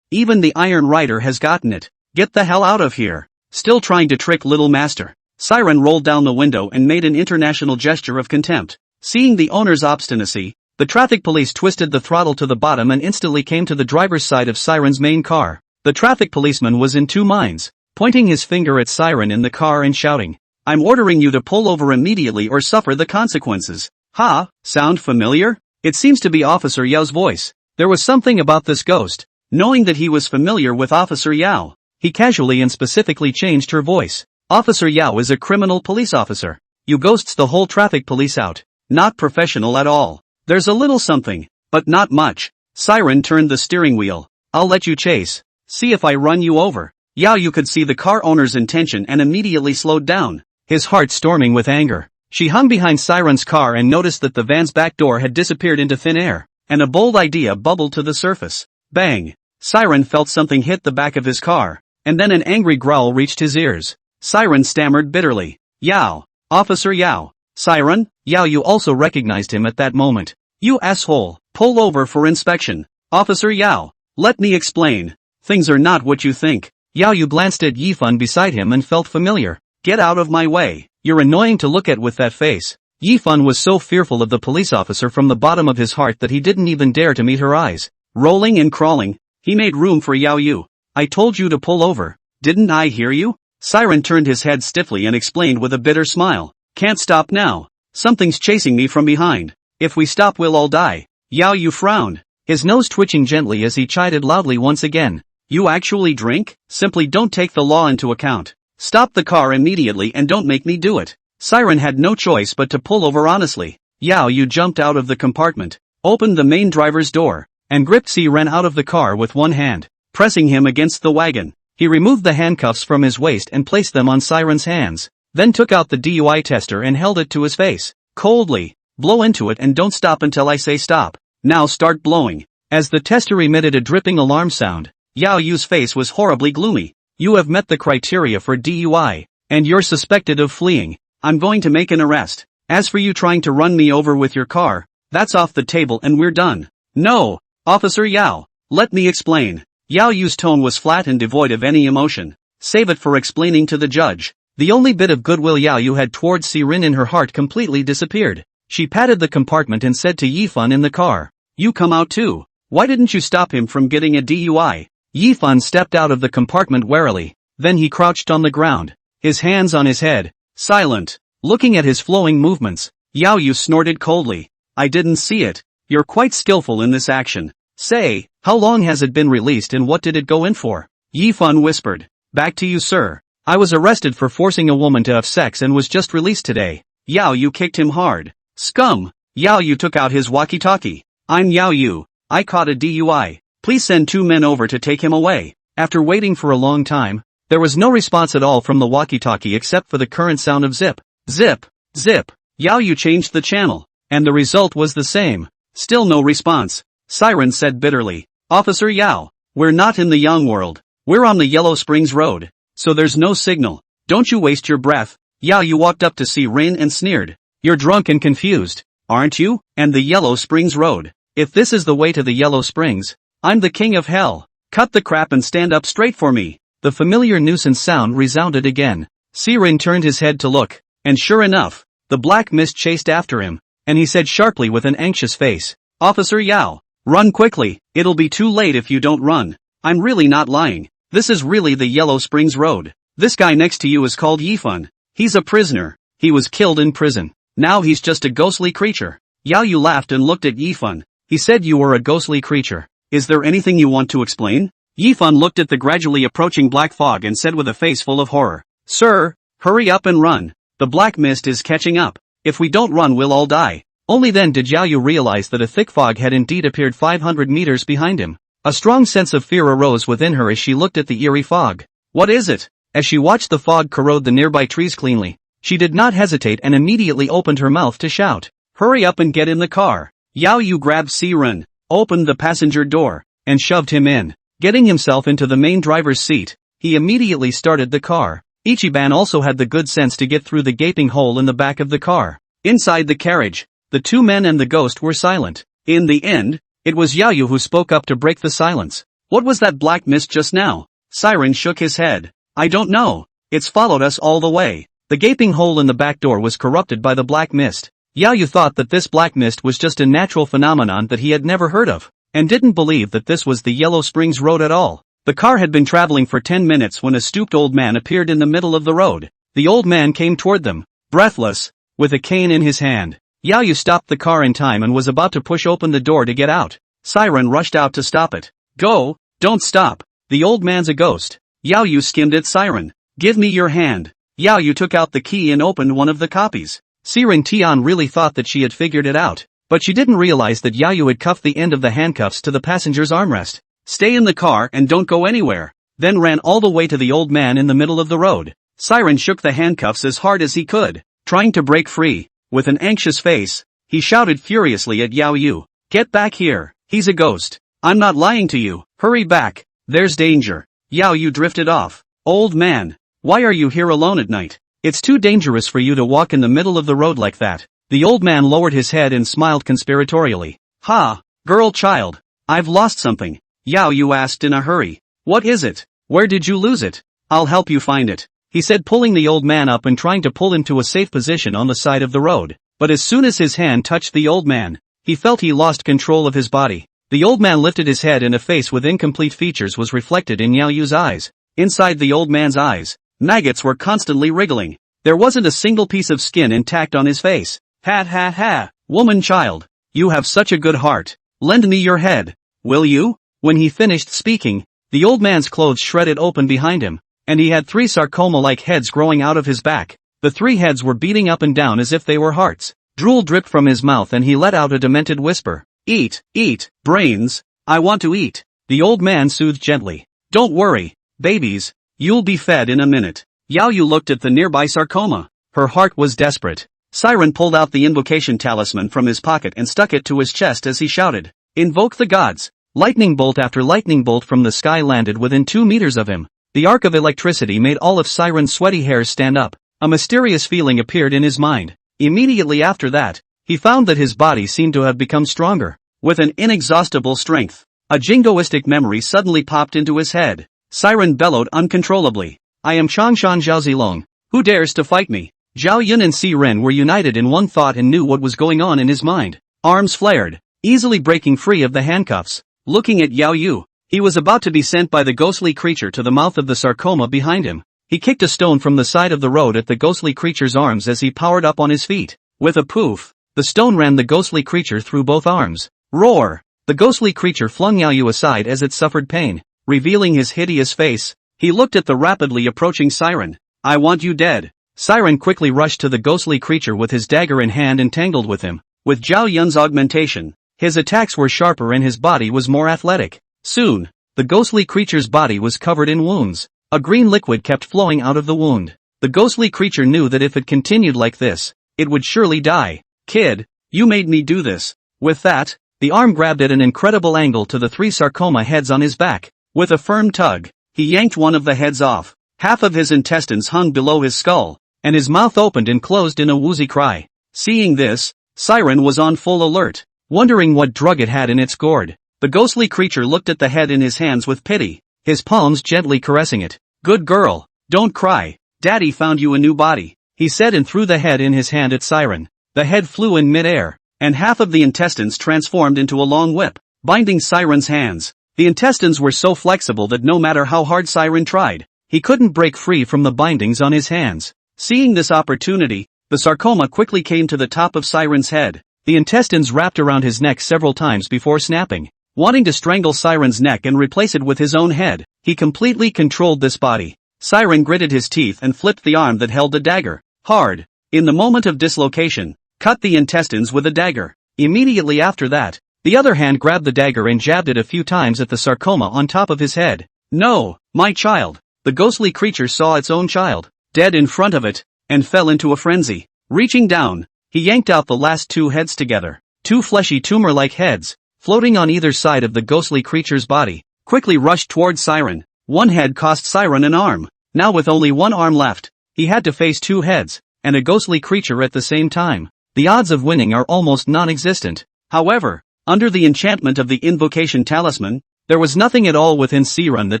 Even the Iron Rider has gotten it. Get the hell out of here. Still trying to trick little master. Siren rolled down the window and made an international gesture of contempt. Seeing the owner's obstinacy, the traffic police twisted the throttle to the bottom and instantly came to the driver's side of Siren's main car. The traffic policeman was in two minds, pointing his finger at Siren in the car and shouting, I'm ordering you to pull over immediately or suffer the consequences. Ha, sound familiar? It seems to be Officer Yao's voice. There was something about this ghost. Knowing that he was familiar with Officer Yao, he casually and specifically changed her voice. Officer Yao is a criminal police officer. You ghosts the whole traffic police out. Not professional at all. There's a little something, but not much. Siren turned the steering wheel. I'll let you chase. See if I run you over. Yao you could see the car owner's intention and immediately slowed down, his heart storming with anger. She hung behind Siren's car and noticed that the van's back door had disappeared into thin air, and a bold idea bubbled to the surface. Bang! Siren felt something hit the back of his car, and then an angry growl reached his ears. Siren stammered bitterly. Yao! Officer Yao! Siren, Yao you also recognized him at that moment. You asshole, pull over for inspection. Officer Yao, let me explain. Things are not what you think. Yao you glanced at Yifan beside him and felt familiar. Get out of my way. You're annoying to look at with that face. Yifan was so fearful of the police officer from the bottom of his heart that he didn't even dare to meet her eyes. Rolling and crawling, he made room for Yao Yu. I told you to pull over. Didn't I hear you? Siren turned his head stiffly and explained with a bitter smile. Can't stop now. Something's chasing me from behind. If we stop we'll all die. Yao Yu frowned, his nose twitching gently as he chided loudly once again. You actually drink? Simply don't take the law into account. Stop the car immediately and don't make me do it. Siren had no choice but to pull over honestly. Yao Yu jumped out of the compartment, opened the main driver's door, and gripped Siren out of the car with one hand, pressing him against the wagon. He removed the handcuffs from his waist and placed them on Siren's hands, then took out the DUI tester and held it to his face. Coldly, blow into it and don't stop until I say stop. Now start blowing. As the tester emitted a dripping alarm sound, Yao Yu's face was horribly gloomy. You have met the criteria for DUI, and you're suspected of fleeing. I'm going to make an arrest. As for you trying to run me over with your car, that's off the table and we're done. No, Officer Yao, let me explain. Yao Yu's tone was flat and devoid of any emotion. Save it for explaining to the judge. The only bit of goodwill Yao Yu had towards Siren in her heart completely disappeared. She patted the compartment and said to Yifan in the car, You come out too. Why didn't you stop him from getting a DUI? Yifan stepped out of the compartment warily, then he crouched on the ground, his hands on his head, silent. Looking at his flowing movements, Yao Yu snorted coldly. I didn't see it. You're quite skillful in this action. Say, how long has it been released and what did it go in for? Yifan whispered. Back to you, sir. I was arrested for forcing a woman to have sex and was just released today. Yao Yu kicked him hard. Scum! Yao Yu took out his walkie-talkie. I'm Yao Yu. I caught a DUI. Please send 2 men over to take him away. After waiting for a long time, there was no response at all from the walkie-talkie except for the current sound of zip, zip, zip. Yao Yu changed the channel, and the result was the same. Still no response. Siren said bitterly. Officer Yao, we're not in the Yang world. We're on the Yellow Springs Road, so there's no signal. Don't you waste your breath. Yao Yu walked up to Siren and sneered. You're drunk and confused, aren't you? And the Yellow Springs Road. If this is the way to the Yellow Springs, I'm the king of hell. Cut the crap and stand up straight for me. The familiar nuisance sound resounded again. Siren turned his head to look, and sure enough, the black mist chased after him, and he said sharply with an anxious face, Officer Yao, run quickly, it'll be too late if you don't run. I'm really not lying. This is really the Yellow Springs Road. This guy next to you is called Yifan. He's a prisoner. He was killed in prison. Now he's just a ghostly creature. Yao Yu laughed and looked at Yifan. He said you were a ghostly creature. Is there anything you want to explain? Yifan looked at the gradually approaching black fog and said with a face full of horror, Sir, hurry up and run. The black mist is catching up. If we don't run we'll all die. Only then did Yao Yu realize that a thick fog had indeed appeared 500 meters behind him. A strong sense of fear arose within her as she looked at the eerie fog. What is it? As she watched the fog corrode the nearby trees cleanly, she did not hesitate and immediately opened her mouth to shout. Hurry up and get in the car. Yao Yu grabbed Siren, opened the passenger door, and shoved him in. Getting himself into the main driver's seat, he immediately started the car. Ichiban also had the good sense to get through the gaping hole in the back of the car. Inside the carriage, the 2 men and the ghost were silent. In the end, it was Yao Yu who spoke up to break the silence. What was that black mist just now? Siren shook his head. I don't know. It's followed us all the way. The gaping hole in the back door was corrupted by the black mist. Yao Yu thought that this black mist was just a natural phenomenon that he had never heard of, and didn't believe that this was the Yellow Springs Road at all. The car had been traveling for 10 minutes when a stooped old man appeared in the middle of the road. The old man came toward them, breathless, with a cane in his hand. Yao Yu stopped the car in time and was about to push open the door to get out. Siren rushed out to stop it. Go, don't stop. The old man's a ghost. Yao Yu skimmed at Siren. Give me your hand. Yao Yu took out the key and opened one of the copies. Siren Tian really thought that she had figured it out, but she didn't realize that Yao Yu had cuffed the end of the handcuffs to the passenger's armrest. Stay in the car and don't go anywhere. Then ran all the way to the old man in the middle of the road. Siren shook the handcuffs as hard as he could, trying to break free. With an anxious face, he shouted furiously at Yao Yu. Get back here, he's a ghost. I'm not lying to you, hurry back, there's danger. Yao Yu drifted off. Old man, why are you here alone at night? It's too dangerous for you to walk in the middle of the road like that. The old man lowered his head and smiled conspiratorially. Ha, girl child, I've lost something. Yao Yu asked in a hurry. What is it? Where did you lose it? I'll help you find it, he said, pulling the old man up and trying to pull him to a safe position on the side of the road. But as soon as his hand touched the old man, he felt he lost control of his body. The old man lifted his head and a face with incomplete features was reflected in Yao Yu's eyes. Inside the old man's eyes, maggots were constantly wriggling. There wasn't a single piece of skin intact on his face. Ha ha ha, woman child, you have such a good heart. Lend me your head, will you? When he finished speaking, the old man's clothes shredded open behind him, and he had 3 sarcoma-like heads growing out of his back. The 3 heads were beating up and down as if they were hearts. Drool dripped from his mouth and he let out a demented whisper. Eat, eat, brains, I want to eat. The old man soothed gently. Don't worry, babies, you'll be fed in a minute. Yao Yu looked at the nearby sarcoma. Her heart was desperate. Siren pulled out the invocation talisman from his pocket and stuck it to his chest as he shouted. Invoke the gods. Lightning bolt after lightning bolt from the sky landed within 2 meters of him. The arc of electricity made all of Siren's sweaty hairs stand up. A mysterious feeling appeared in his mind. Immediately after that, he found that his body seemed to have become stronger. With an inexhaustible strength, a jingoistic memory suddenly popped into his head. Siren bellowed uncontrollably. I am Changshan Zhaozilong. Who dares to fight me? Zhao Yun and Si Ren were united in one thought and knew what was going on in his mind. Arms flared, easily breaking free of the handcuffs. Looking at Yao Yu, he was about to be sent by the ghostly creature to the mouth of the sarcoma behind him. He kicked a stone from the side of the road at the ghostly creature's arms as he powered up on his feet. With a poof, the stone ran the ghostly creature through both arms. Roar! The ghostly creature flung Yaoyu aside as it suffered pain, revealing his hideous face. He looked at the rapidly approaching siren. I want you dead. Siren quickly rushed to the ghostly creature with his dagger in hand and tangled with him. With Zhao Yun's augmentation, his attacks were sharper and his body was more athletic. Soon, the ghostly creature's body was covered in wounds. A green liquid kept flowing out of the wound. The ghostly creature knew that if it continued like this, it would surely die. Kid, you made me do this. With that, the arm grabbed at an incredible angle to the 3 sarcoma heads on his back. With a firm tug, he yanked one of the heads off. Half of his intestines hung below his skull, and his mouth opened and closed in a woozy cry. Seeing this, Siren was on full alert, wondering what drug it had in its gourd. The ghostly creature looked at the head in his hands with pity, his palms gently caressing it. Good girl, don't cry. Daddy found you a new body, he said and threw the head in his hand at Siren. The head flew in mid-air, and half of the intestines transformed into a long whip, binding Siren's hands. The intestines were so flexible that no matter how hard Siren tried, he couldn't break free from the bindings on his hands. Seeing this opportunity, the sarcoma quickly came to the top of Siren's head. The intestines wrapped around his neck several times before snapping. Wanting to strangle Siren's neck and replace it with his own head, he completely controlled this body. Siren gritted his teeth and flipped the arm that held the dagger. Hard. In the moment of dislocation, cut the intestines with a dagger. Immediately after that, the other hand grabbed the dagger and jabbed it a few times at the sarcoma on top of his head. No, my child. The ghostly creature saw its own child, dead in front of it, and fell into a frenzy. Reaching down, he yanked out the last 2 heads together. 2 fleshy tumor-like heads, floating on either side of the ghostly creature's body, quickly rushed towards Siren. One head cost Siren an arm. Now with only 1 arm left, he had to face 2 heads, and a ghostly creature at the same time. The odds of winning are almost non-existent. However, under the enchantment of the invocation talisman, there was nothing at all within Siren that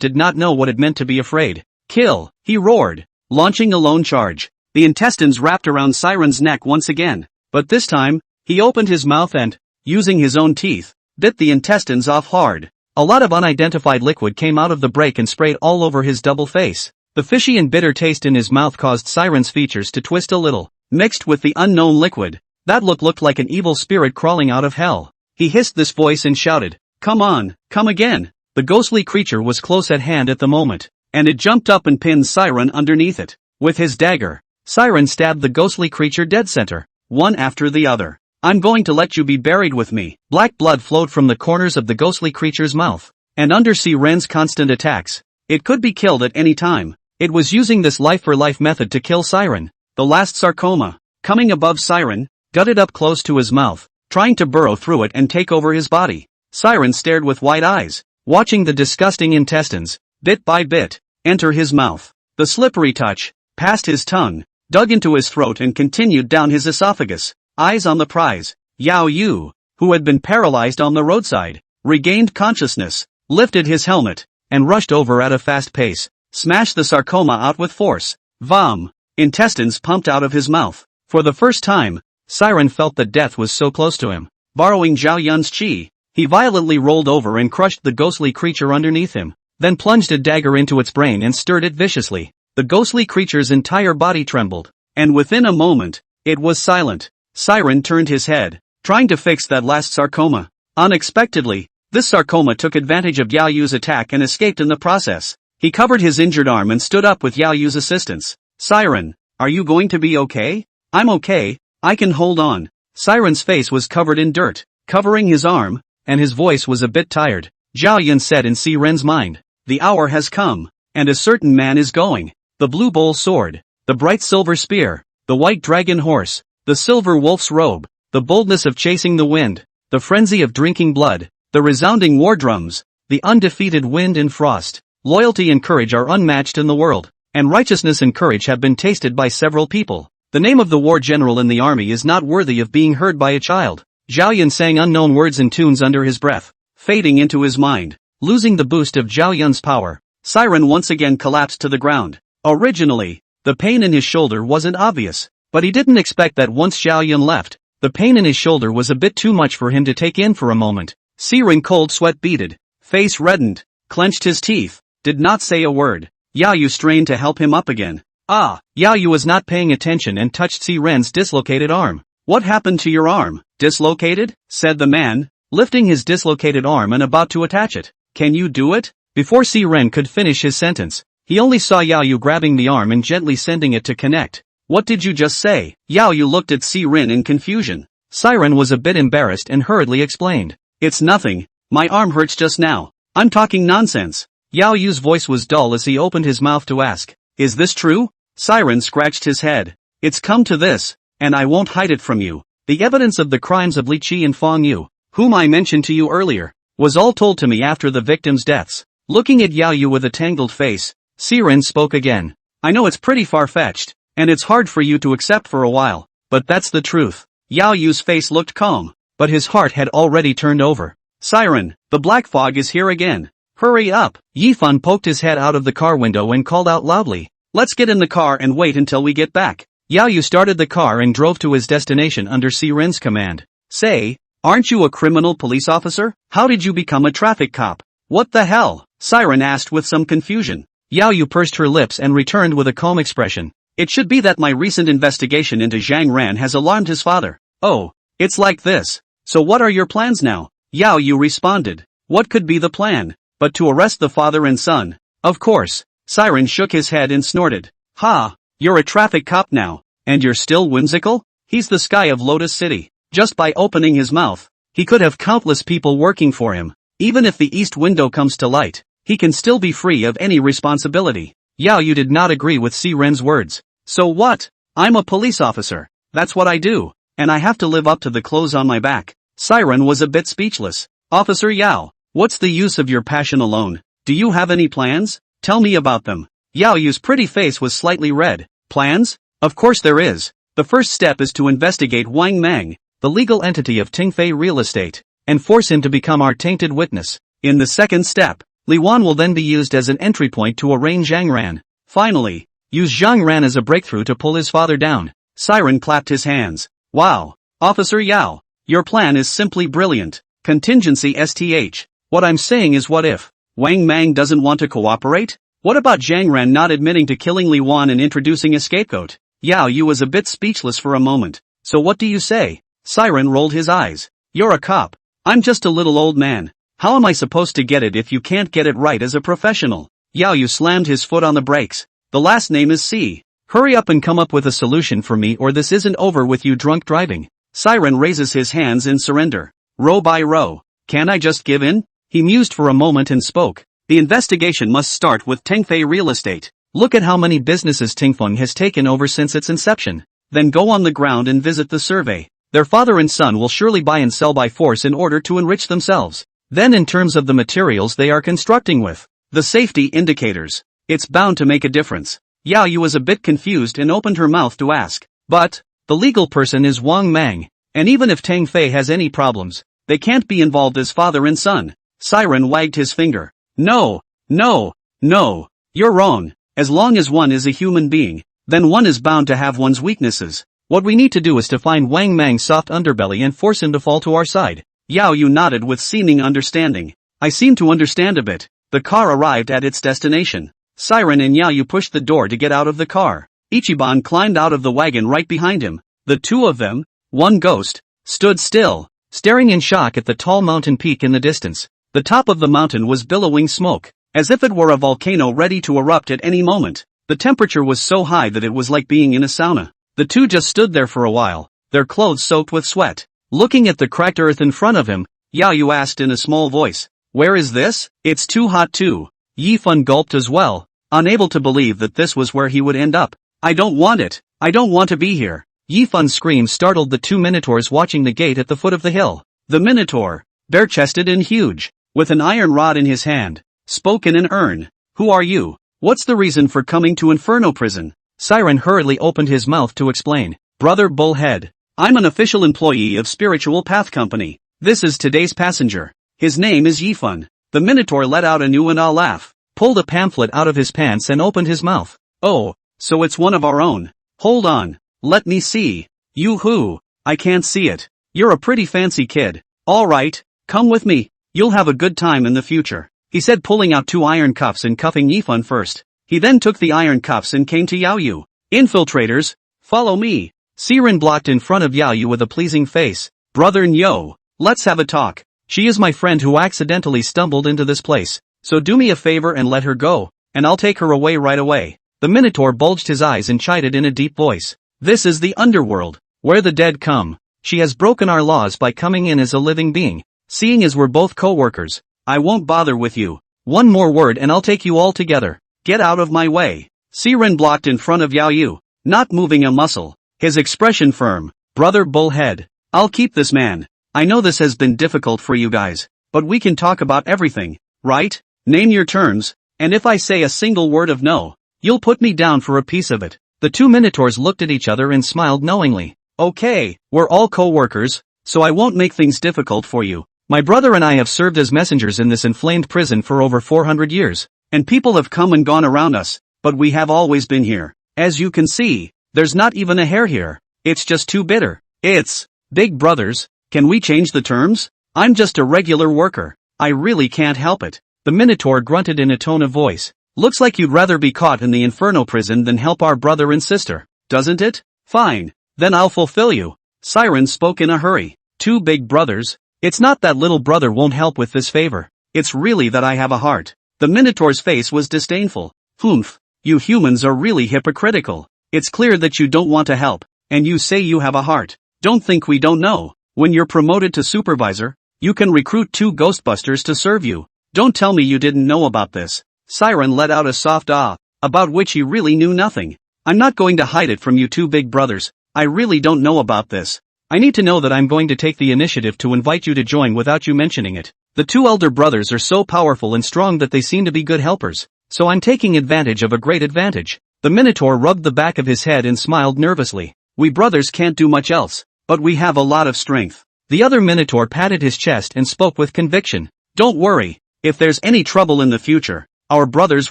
did not know what it meant to be afraid. Kill, he roared, launching a lone charge. The intestines wrapped around Siren's neck once again, but this time, he opened his mouth and, using his own teeth, bit the intestines off hard. A lot of unidentified liquid came out of the break and sprayed all over his double face. The fishy and bitter taste in his mouth caused Siren's features to twist a little. Mixed with the unknown liquid, that looked like an evil spirit crawling out of hell. He hissed this voice and shouted, "Come on, come again." The ghostly creature was close at hand at the moment, and it jumped up and pinned Siren underneath it. With his dagger, Siren stabbed the ghostly creature dead center, one after the other. I'm going to let you be buried with me. Black blood flowed from the corners of the ghostly creature's mouth, and under Siren's constant attacks, it could be killed at any time. It was using this life-for-life method to kill Siren. The last sarcoma, coming above Siren, gutted up close to his mouth, trying to burrow through it and take over his body. Siren stared with wide eyes, watching the disgusting intestines, bit by bit, enter his mouth. The slippery touch, past his tongue, dug into his throat and continued down his esophagus. Eyes on the prize, Yao Yu, who had been paralyzed on the roadside, regained consciousness, lifted his helmet, and rushed over at a fast pace, smashed the sarcoma out with force. Vom! Intestines pumped out of his mouth. For the first time, Siren felt that death was so close to him. Borrowing Zhao Yun's chi, he violently rolled over and crushed the ghostly creature underneath him, then plunged a dagger into its brain and stirred it viciously. The ghostly creature's entire body trembled, and within a moment, it was silent. Siren turned his head, trying to fix that last sarcoma. Unexpectedly, this sarcoma took advantage of Yao Yu's attack and escaped in the process. He covered his injured arm and stood up with Yao Yu's assistance. Siren, are you going to be okay? I'm okay, I can hold on. Siren's face was covered in dirt, covering his arm, and his voice was a bit tired. Zhao Yun said in Siren's mind, the hour has come, and a certain man is going. The blue bowl sword, the bright silver spear, the white dragon horse, the silver wolf's robe, the boldness of chasing the wind, the frenzy of drinking blood, the resounding war drums, the undefeated wind and frost. Loyalty and courage are unmatched in the world, and righteousness and courage have been tasted by several people. The name of the war general in the army is not worthy of being heard by a child. Zhao Yun sang unknown words and tunes under his breath, fading into his mind. Losing the boost of Zhao Yun's power, Siren once again collapsed to the ground. Originally, the pain in his shoulder wasn't obvious, but he didn't expect that once Zhao Yun left, the pain in his shoulder was a bit too much for him to take in for a moment. Siren cold sweat beaded, face reddened, clenched his teeth, did not say a word. Yao Yu strained to help him up again. Ah, Yao Yu was not paying attention and touched Si Ren's dislocated arm. What happened to your arm? Dislocated? Said the man, lifting his dislocated arm and about to attach it. Can you do it? Before Si Ren could finish his sentence, he only saw Yao Yu grabbing the arm and gently sending it to connect. What did you just say? Yao Yu looked at Si Ren in confusion. Si Ren was a bit embarrassed and hurriedly explained. It's nothing. My arm hurts just now. I'm talking nonsense. Yao Yu's voice was dull as he opened his mouth to ask. Is this true? Si Ren scratched his head. It's come to this, and I won't hide it from you. The evidence of the crimes of Li Qi and Fongu, whom I mentioned to you earlier, was all told to me after the victims' deaths. Looking at Yao Yu with a tangled face, Si Ren spoke again. I know it's pretty far-fetched, and it's hard for you to accept for a while, but that's the truth. Yao Yu's face looked calm, but his heart had already turned over. Siren, the black fog is here again. Hurry up. Yifan poked his head out of the car window and called out loudly. Let's get in the car and wait until we get back. Yao Yu started the car and drove to his destination under Si Ren's command. Say, aren't you a criminal police officer? How did you become a traffic cop? What the hell? Siren asked with some confusion. Yao Yu pursed her lips and returned with a calm expression. It should be that my recent investigation into Zhang Ran has alarmed his father. Oh, it's like this. So what are your plans now? Yao Yu responded. What could be the plan? But to arrest the father and son. Of course. Siren shook his head and snorted. Ha! You're a traffic cop now, and you're still whimsical? He's the Sky of Lotus City. Just by opening his mouth, he could have countless people working for him. Even if the east window comes to light, he can still be free of any responsibility. Yao Yu did not agree with Si Ren's words. So what? I'm a police officer. That's what I do, and I have to live up to the clothes on my back. Siren was a bit speechless. Officer Yao, what's the use of your passion alone? Do you have any plans? Tell me about them. Yao Yu's pretty face was slightly red. Plans? Of course there is. The first step is to investigate Wang Mang, the legal entity of Tingfei Real Estate, and force him to become our tainted witness. In the second step, Li Wan will then be used as an entry point to arraign Zhang Ran. Finally, use Zhang Ran as a breakthrough to pull his father down. Siren clapped his hands. Wow, Officer Yao, your plan is simply brilliant. Contingency STH. What I'm saying is, what if Wang Mang doesn't want to cooperate? What about Zhang Ran not admitting to killing Li Wan and introducing a scapegoat? Yao Yu was a bit speechless for a moment. So what do you say? Siren rolled his eyes. You're a cop. I'm just a little old man. How am I supposed to get it if you can't get it right as a professional? Yao Yu slammed his foot on the brakes. The last name is C. Hurry up and come up with a solution for me, or this isn't over with you drunk driving. Siren raises his hands in surrender. Row by row. Can't I just give in? He mused for a moment and spoke. The investigation must start with Tingfei Real Estate. Look at how many businesses Tingfeng has taken over since its inception. Then go on the ground and visit the survey. Their father and son will surely buy and sell by force in order to enrich themselves. Then in terms of the materials they are constructing with, the safety indicators, it's bound to make a difference. Yao Yu was a bit confused and opened her mouth to ask. But, the legal person is Wang Mang, and even if Tang Fei has any problems, they can't be involved as father and son. Siren wagged his finger. No, you're wrong. As long as one is a human being, then one is bound to have one's weaknesses. What we need to do is to find Wang Mang's soft underbelly and force him to fall to our side. Yao Yu nodded with seeming understanding. I seem to understand a bit. The car arrived at its destination. Siren and Yao Yu pushed the door to get out of the car. Ichiban climbed out of the wagon right behind him. The two of them, one ghost, stood still, staring in shock at the tall mountain peak in the distance. The top of the mountain was billowing smoke, as if it were a volcano ready to erupt at any moment. The temperature was so high that it was like being in a sauna. The two just stood there for a while, their clothes soaked with sweat. Looking at the cracked earth in front of him, Yao Yu asked in a small voice, "Where is this?" "It's too hot too." Yifan gulped as well, unable to believe that this was where he would end up. "I don't want it. I don't want to be here." Yifan's scream startled the two minotaurs watching the gate at the foot of the hill. The minotaur, bare-chested and huge, with an iron rod in his hand, spoke in an urn. "Who are you? What's the reason for coming to Inferno Prison?" Siren hurriedly opened his mouth to explain. "Brother Bullhead, I'm an official employee of Spiritual Path Company. This is today's passenger. His name is Yifan." The minotaur let out a new and ah laugh, pulled a pamphlet out of his pants and opened his mouth. "Oh, so it's one of our own. Hold on, let me see." "Yoo-hoo, I can't see it. You're a pretty fancy kid. Alright, come with me. You'll have a good time in the future," he said, pulling out two iron cuffs and cuffing Yifan first. He then took the iron cuffs and came to Yao Yu. Infiltrators, follow me. Siren blocked in front of Yao Yu with a pleasing face. Brother Nyo, let's have a talk. She is my friend who accidentally stumbled into this place, so do me a favor and let her go, and I'll take her away right away. The Minotaur bulged his eyes and chided in a deep voice. This is the underworld, where the dead come. She has broken our laws by coming in as a living being. Seeing as we're both co-workers, I won't bother with you. One more word and I'll take you all together. Get out of my way. Siren blocked in front of Yao Yu, not moving a muscle, his expression firm. Brother Bullhead, I'll keep this man. I know this has been difficult for you guys, but we can talk about everything, right? Name your terms, and if I say a single word of no, you'll put me down for a piece of it. The two Minotaurs looked at each other and smiled knowingly. Okay, we're all co-workers, so I won't make things difficult for you. My brother and I have served as messengers in this inflamed prison for over 400 years, and people have come and gone around us, but we have always been here. As you can see, there's not even a hair here. It's just too bitter. It's big brothers. Can we change the terms? I'm just a regular worker. I really can't help it. The Minotaur grunted in a tone of voice. Looks like you'd rather be caught in the Inferno prison than help our brother and sister, doesn't it? Fine. Then I'll fulfill you. Siren spoke in a hurry. Two big brothers? It's not that little brother won't help with this favor. It's really that I have a heart. The Minotaur's face was disdainful. Humph. You humans are really hypocritical. It's clear that you don't want to help, and you say you have a heart. Don't think we don't know. When you're promoted to supervisor, you can recruit 2 Ghostbusters to serve you. Don't tell me you didn't know about this. Siren let out a soft ah, about which he really knew nothing. I'm not going to hide it from you two big brothers. I really don't know about this. I need to know that I'm going to take the initiative to invite you to join without you mentioning it. The 2 elder brothers are so powerful and strong that they seem to be good helpers, so I'm taking advantage of a great advantage. The Minotaur rubbed the back of his head and smiled nervously. We brothers can't do much else, but we have a lot of strength. The other Minotaur patted his chest and spoke with conviction. Don't worry, if there's any trouble in the future, our brothers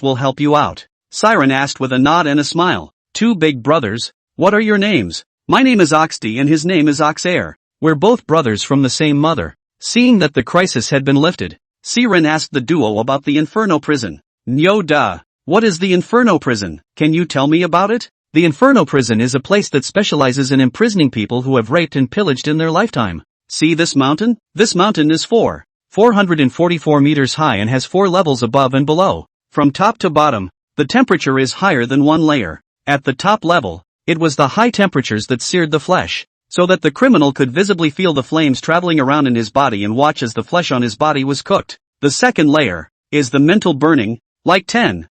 will help you out. Siren asked with a nod and a smile. 2 big brothers? What are your names? My name is Oxty and his name is Oxair. We're both brothers from the same mother. Seeing that the crisis had been lifted, Siren asked the duo about the Inferno prison. Nyo duh. What is the Inferno prison? Can you tell me about it? The Inferno prison is a place that specializes in imprisoning people who have raped and pillaged in their lifetime. See this mountain? This mountain is 444 meters high and has 4 levels above and below. From top to bottom, the temperature is higher than 1 layer. At the top level, it was the high temperatures that seared the flesh, so that the criminal could visibly feel the flames traveling around in his body and watch as the flesh on his body was cooked. The second layer is the mental burning, like 10,000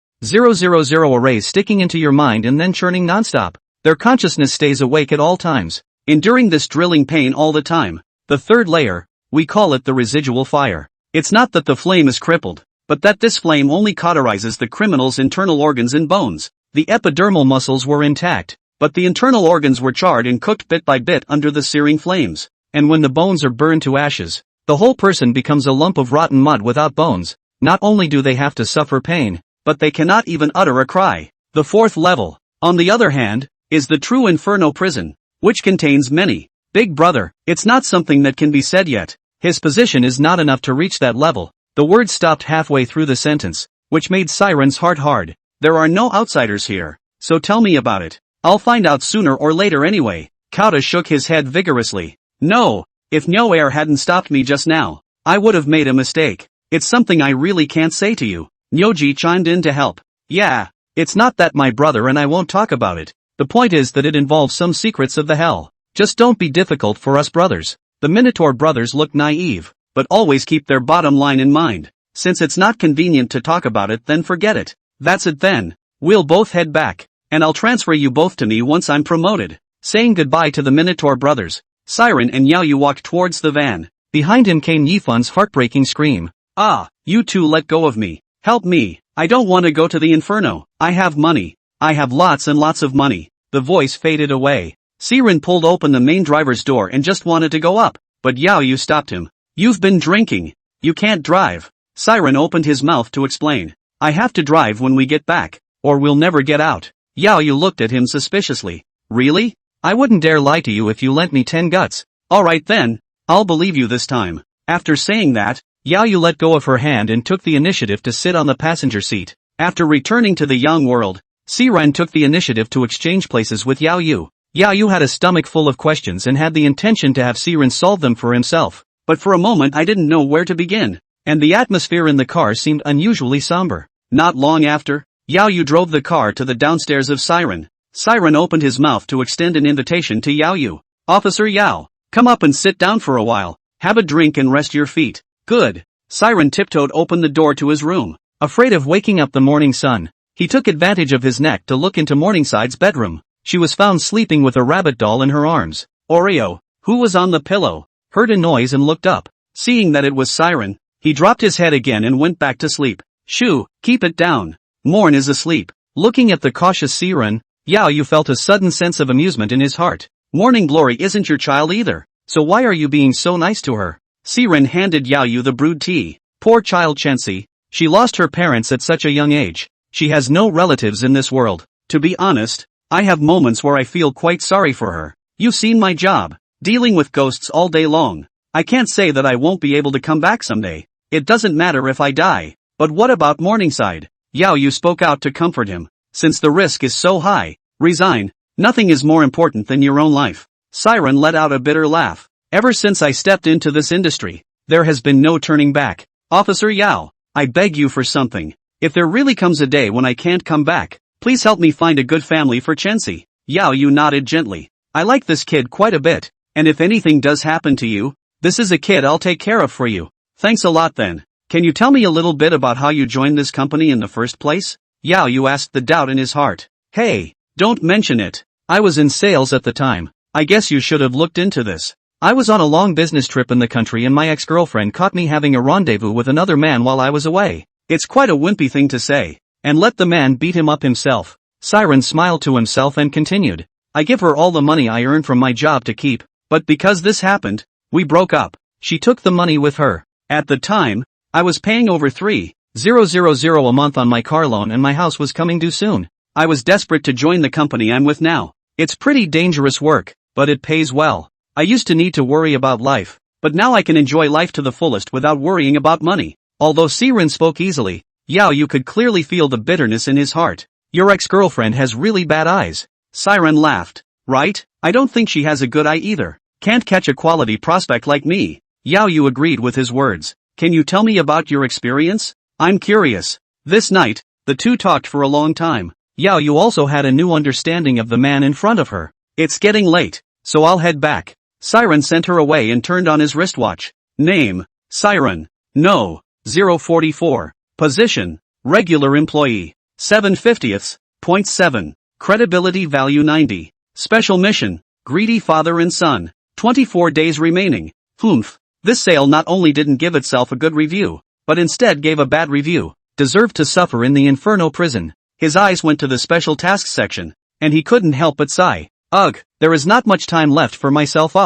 arrays sticking into your mind and then churning nonstop. Their consciousness stays awake at all times, enduring this drilling pain all the time. The third layer, we call it the residual fire. It's not that the flame is crippled, but that this flame only cauterizes the criminal's internal organs and bones. The epidermal muscles were intact, but the internal organs were charred and cooked bit by bit under the searing flames. And when the bones are burned to ashes, the whole person becomes a lump of rotten mud without bones. Not only do they have to suffer pain, but they cannot even utter a cry. The fourth level, on the other hand, is the true Inferno prison, which contains many. Big brother, it's not something that can be said yet. His position is not enough to reach that level. The word stopped halfway through the sentence, which made Siren's heart hard. There are no outsiders here, so tell me about it. I'll find out sooner or later anyway. Kauta shook his head vigorously. No, if no air hadn't stopped me just now, I would have made a mistake. It's something I really can't say to you. Nyoji chimed in to help. Yeah, it's not that my brother and I won't talk about it. The point is that it involves some secrets of the hell. Just don't be difficult for us brothers. The Minotaur brothers look naive, but always keep their bottom line in mind. Since it's not convenient to talk about it, then forget it. That's it then. We'll both head back, and I'll transfer you both to me once I'm promoted. Saying goodbye to the Minotaur brothers, Siren and Yaoyu walked towards the van. Behind him came Yifun's heartbreaking scream. Ah, you two let go of me. Help me. I don't want to go to the Inferno. I have money. I have lots and lots of money. The voice faded away. Siren pulled open the main driver's door and just wanted to go up, but Yaoyu stopped him. You've been drinking. You can't drive. Siren opened his mouth to explain. I have to drive when we get back, or we'll never get out. Yaoyu looked at him suspiciously. Really? I wouldn't dare lie to you if you lent me 10 guts. Alright then, I'll believe you this time. After saying that, Yaoyu let go of her hand and took the initiative to sit on the passenger seat. After returning to the young world, Siren took the initiative to exchange places with Yao Yu. Yao Yu had a stomach full of questions and had the intention to have Siren solve them for himself. But for a moment I didn't know where to begin. And the atmosphere in the car seemed unusually somber. Not long after, Yao Yu drove the car to the downstairs of Siren. Siren opened his mouth to extend an invitation to Yao Yu. Officer Yao, come up and sit down for a while. Have a drink and rest your feet. Good. Siren tiptoed open the door to his room. Afraid of waking up the morning sun, he took advantage of his neck to look into Morningside's bedroom. She was found sleeping with a rabbit doll in her arms. Oreo, who was on the pillow, heard a noise and looked up. Seeing that it was Siren, he dropped his head again and went back to sleep. Shoo, keep it down. Morn is asleep. Looking at the cautious Siren, Yao Yu felt a sudden sense of amusement in his heart. Morning Glory isn't your child either, so why are you being so nice to her? Siren handed Yao Yu the brewed tea. Poor child Chensi. She lost her parents at such a young age. She has no relatives in this world. To be honest, I have moments where I feel quite sorry for her. You've seen my job, dealing with ghosts all day long. I can't say that I won't be able to come back someday. It doesn't matter if I die. But what about Morningside? Yao Yu spoke out to comfort him. Since the risk is so high, resign. Nothing is more important than your own life. Siren let out a bitter laugh. Ever since I stepped into this industry, there has been no turning back. Officer Yao, I beg you for something. If there really comes a day when I can't come back, please help me find a good family for Chensi. Yao Yu nodded gently. I like this kid quite a bit, and if anything does happen to you, this is a kid I'll take care of for you. Thanks a lot then. Can you tell me a little bit about how you joined this company in the first place? Yao Yu asked, the doubt in his heart. Hey, don't mention it. I was in sales at the time. I guess you should have looked into this. I was on a long business trip in the country and my ex-girlfriend caught me having a rendezvous with another man while I was away. It's quite a wimpy thing to say. And let the man beat him up himself. Siren smiled to himself and continued. I give her all the money I earned from my job to keep, but because this happened, we broke up. She took the money with her. At the time, I was paying over $3,000 a month on my car loan and my house was coming due soon. I was desperate to join the company I'm with now. It's pretty dangerous work, but it pays well. I used to need to worry about life, but now I can enjoy life to the fullest without worrying about money. Although Siren spoke easily, Yao Yu could clearly feel the bitterness in his heart. Your ex-girlfriend has really bad eyes. Siren laughed. Right? I don't think she has a good eye either. Can't catch a quality prospect like me. Yao Yu agreed with his words. Can you tell me about your experience? I'm curious. This night, the two talked for a long time. Yao Yu also had a new understanding of the man in front of her. It's getting late, so I'll head back. Siren sent her away and turned on his wristwatch. Name, Siren. No, 044. Position, regular employee. 7/50ths, 0.7. Credibility value 90. Special mission, greedy father and son. 24 days remaining. Humph. This sale not only didn't give itself a good review, but instead gave a bad review. Deserved to suffer in the Inferno prison. His eyes went to the special tasks section, and he couldn't help but sigh. Ugh, there is not much time left for myself.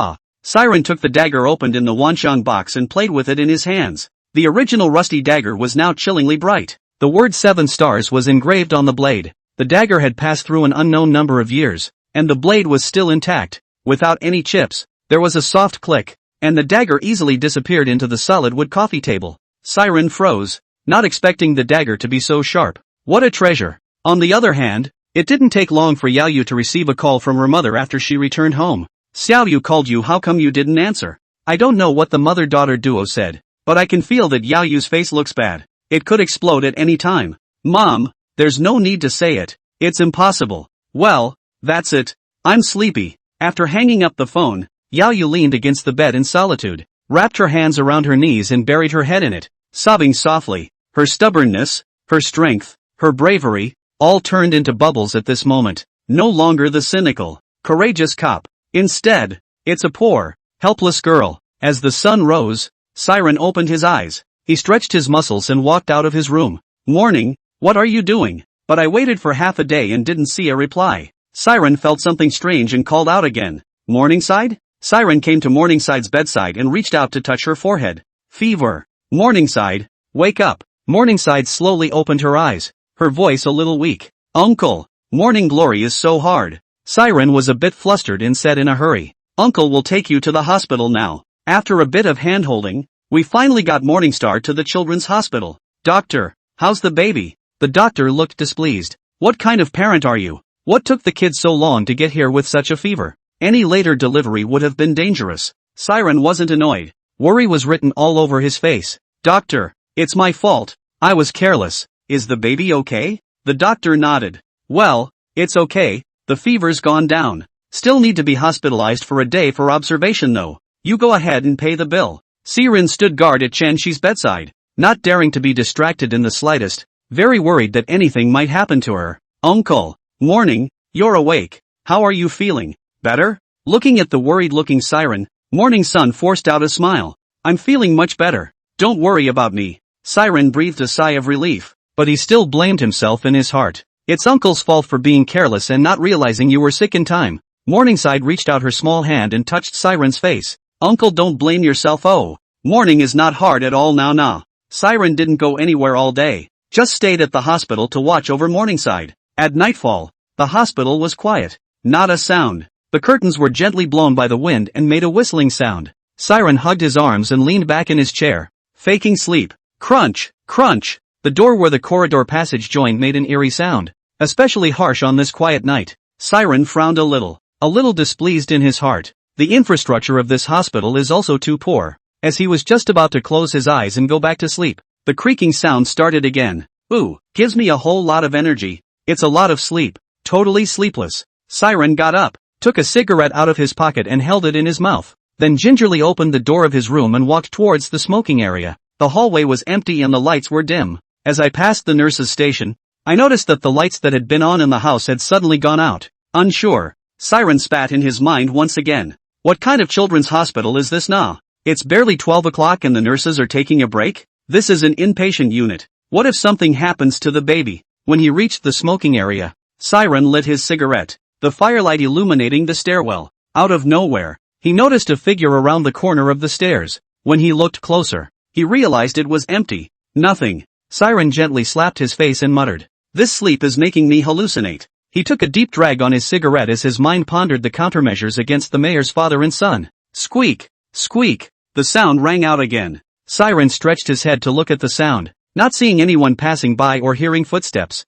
Siren took the dagger opened in the Wanxiang box and played with it in his hands. The original rusty dagger was now chillingly bright. The word 7 stars was engraved on the blade. The dagger had passed through an unknown number of years, and the blade was still intact. Without any chips, there was a soft click, and the dagger easily disappeared into the solid wood coffee table. Siren froze, not expecting the dagger to be so sharp. What a treasure. On the other hand, it didn't take long for Yao Yu to receive a call from her mother after she returned home. Xiao Yu called you, how come you didn't answer? I don't know what the mother-daughter duo said, but I can feel that Yao Yu's face looks bad. It could explode at any time. Mom, there's no need to say it. It's impossible. Well, that's it. I'm sleepy. After hanging up the phone, Yao Yu leaned against the bed in solitude, wrapped her hands around her knees and buried her head in it, sobbing softly. Her stubbornness, her strength, her bravery, all turned into bubbles at this moment. No longer the cynical, courageous cop. Instead, it's a poor, helpless girl. As the sun rose, Siren opened his eyes. He stretched his muscles and walked out of his room. Morning, what are you doing? But I waited for half a day and didn't see a reply. Siren felt something strange and called out again. Morningside? Siren came to Morningside's bedside and reached out to touch her forehead. Fever. Morningside, wake up. Morningside slowly opened her eyes, her voice a little weak. Uncle, morning glory is so hard. Siren was a bit flustered and said in a hurry. Uncle will take you to the hospital now. After a bit of hand-holding, we finally got Morningstar to the children's hospital. Doctor, how's the baby? The doctor looked displeased. What kind of parent are you? What took the kid so long to get here with such a fever? Any later delivery would have been dangerous. Siren wasn't annoyed. Worry was written all over his face. Doctor, it's my fault. I was careless. Is the baby okay? The doctor nodded. Well, it's okay. The fever's gone down. Still need to be hospitalized for a day for observation though. You go ahead and pay the bill. Siren stood guard at Chen Shi's bedside, not daring to be distracted in the slightest, very worried that anything might happen to her. Uncle. Morning, you're awake. How are you feeling? Better? Looking at the worried-looking Siren, Morning Sun forced out a smile. I'm feeling much better. Don't worry about me. Siren breathed a sigh of relief, but he still blamed himself in his heart. It's Uncle's fault for being careless and not realizing you were sick in time. Morningside reached out her small hand and touched Siren's face. Uncle, don't blame yourself. Oh, morning is not hard at all now. Nah. Siren didn't go anywhere all day, just stayed at the hospital to watch over Morningside. At nightfall, the hospital was quiet. Not a sound. The curtains were gently blown by the wind and made a whistling sound. Siren hugged his arms and leaned back in his chair, faking sleep. Crunch, crunch. The door where the corridor passage joined made an eerie sound, especially harsh on this quiet night. Siren frowned a little displeased in his heart. The infrastructure of this hospital is also too poor. As he was just about to close his eyes and go back to sleep, the creaking sound started again. Ooh, gives me a whole lot of energy. It's a lot of sleep. Totally sleepless. Siren got up, took a cigarette out of his pocket and held it in his mouth, then gingerly opened the door of his room and walked towards the smoking area. The hallway was empty and the lights were dim. As I passed the nurse's station, I noticed that the lights that had been on in the house had suddenly gone out. Unsure, Siren spat in his mind once again. What kind of children's hospital is this now? It's barely 12 o'clock and the nurses are taking a break? This is an inpatient unit. What if something happens to the baby? When he reached the smoking area, Siren lit his cigarette, the firelight illuminating the stairwell. Out of nowhere, he noticed a figure around the corner of the stairs. When he looked closer, he realized it was empty. Nothing. Siren gently slapped his face and muttered, "This sleep is making me hallucinate." He took a deep drag on his cigarette as his mind pondered the countermeasures against the mayor's father and son. Squeak! Squeak! The sound rang out again. Siren stretched his head to look at the sound, not seeing anyone passing by or hearing footsteps.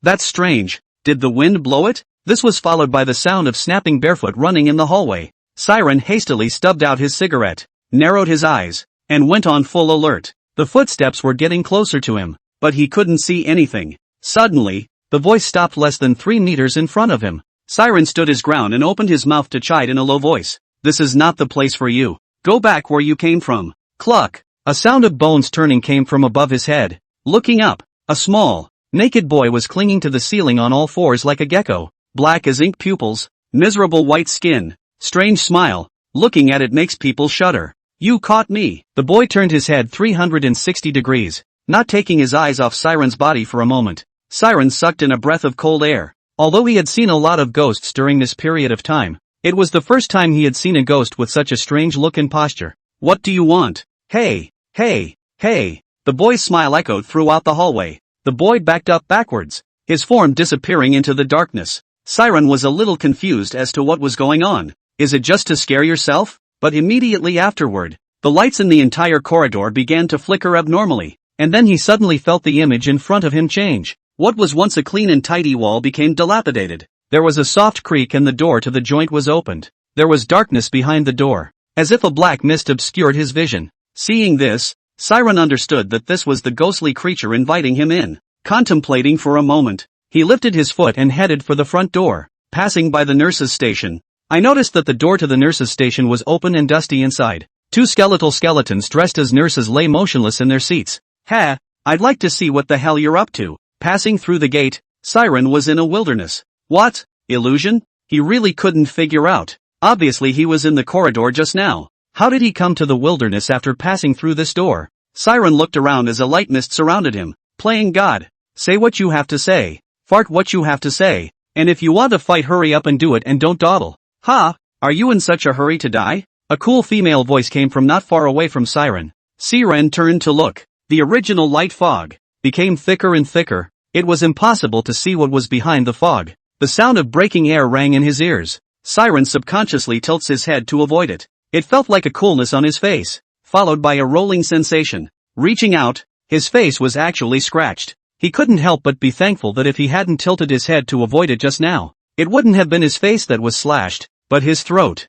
That's strange. Did the wind blow it? This was followed by the sound of snapping barefoot running in the hallway. Siren hastily stubbed out his cigarette, narrowed his eyes, and went on full alert. The footsteps were getting closer to him, but he couldn't see anything. Suddenly, the voice stopped less than 3 meters in front of him. Siren stood his ground and opened his mouth to chide in a low voice. "This is not the place for you. Go back where you came from." Cluck! A sound of bones turning came from above his head. Looking up, a small, naked boy was clinging to the ceiling on all fours like a gecko. Black as ink pupils, miserable white skin, strange smile. Looking at it makes people shudder. "You caught me." The boy turned his head 360 degrees, not taking his eyes off Siren's body for a moment. Siren sucked in a breath of cold air. Although he had seen a lot of ghosts during this period of time, it was the first time he had seen a ghost with such a strange look and posture. "What do you want?" "Hey, hey, hey." The boy's smile echoed throughout the hallway. The boy backed up backwards, his form disappearing into the darkness. Siren was a little confused as to what was going on. Is it just to scare yourself? But immediately afterward, the lights in the entire corridor began to flicker abnormally, and then he suddenly felt the image in front of him change. What was once a clean and tidy wall became dilapidated. There was a soft creak and the door to the joint was opened. There was darkness behind the door, as if a black mist obscured his vision. Seeing this, Siren understood that this was the ghostly creature inviting him in. Contemplating for a moment, he lifted his foot and headed for the front door. Passing by the nurse's station, I noticed that the door to the nurse's station was open and dusty inside. 2 skeletal skeletons dressed as nurses lay motionless in their seats. "Ha, I'd like to see what the hell you're up to." Passing through the gate, Siren was in a wilderness. What? Illusion? He really couldn't figure out. Obviously he was in the corridor just now. How did he come to the wilderness after passing through this door? Siren looked around as a light mist surrounded him. Playing God. Say what you have to say. Fart what you have to say. And if you want to fight, hurry up and do it and don't dawdle. Ha! Are you in such a hurry to die? A cool female voice came from not far away from Siren. Siren turned to look. The original light fog became thicker and thicker. It was impossible to see what was behind the fog. The sound of breaking air rang in his ears. Siren subconsciously tilts his head to avoid it. It felt like a coolness on his face, followed by a rolling sensation. Reaching out, his face was actually scratched. He couldn't help but be thankful that if he hadn't tilted his head to avoid it just now, it wouldn't have been his face that was slashed, but his throat.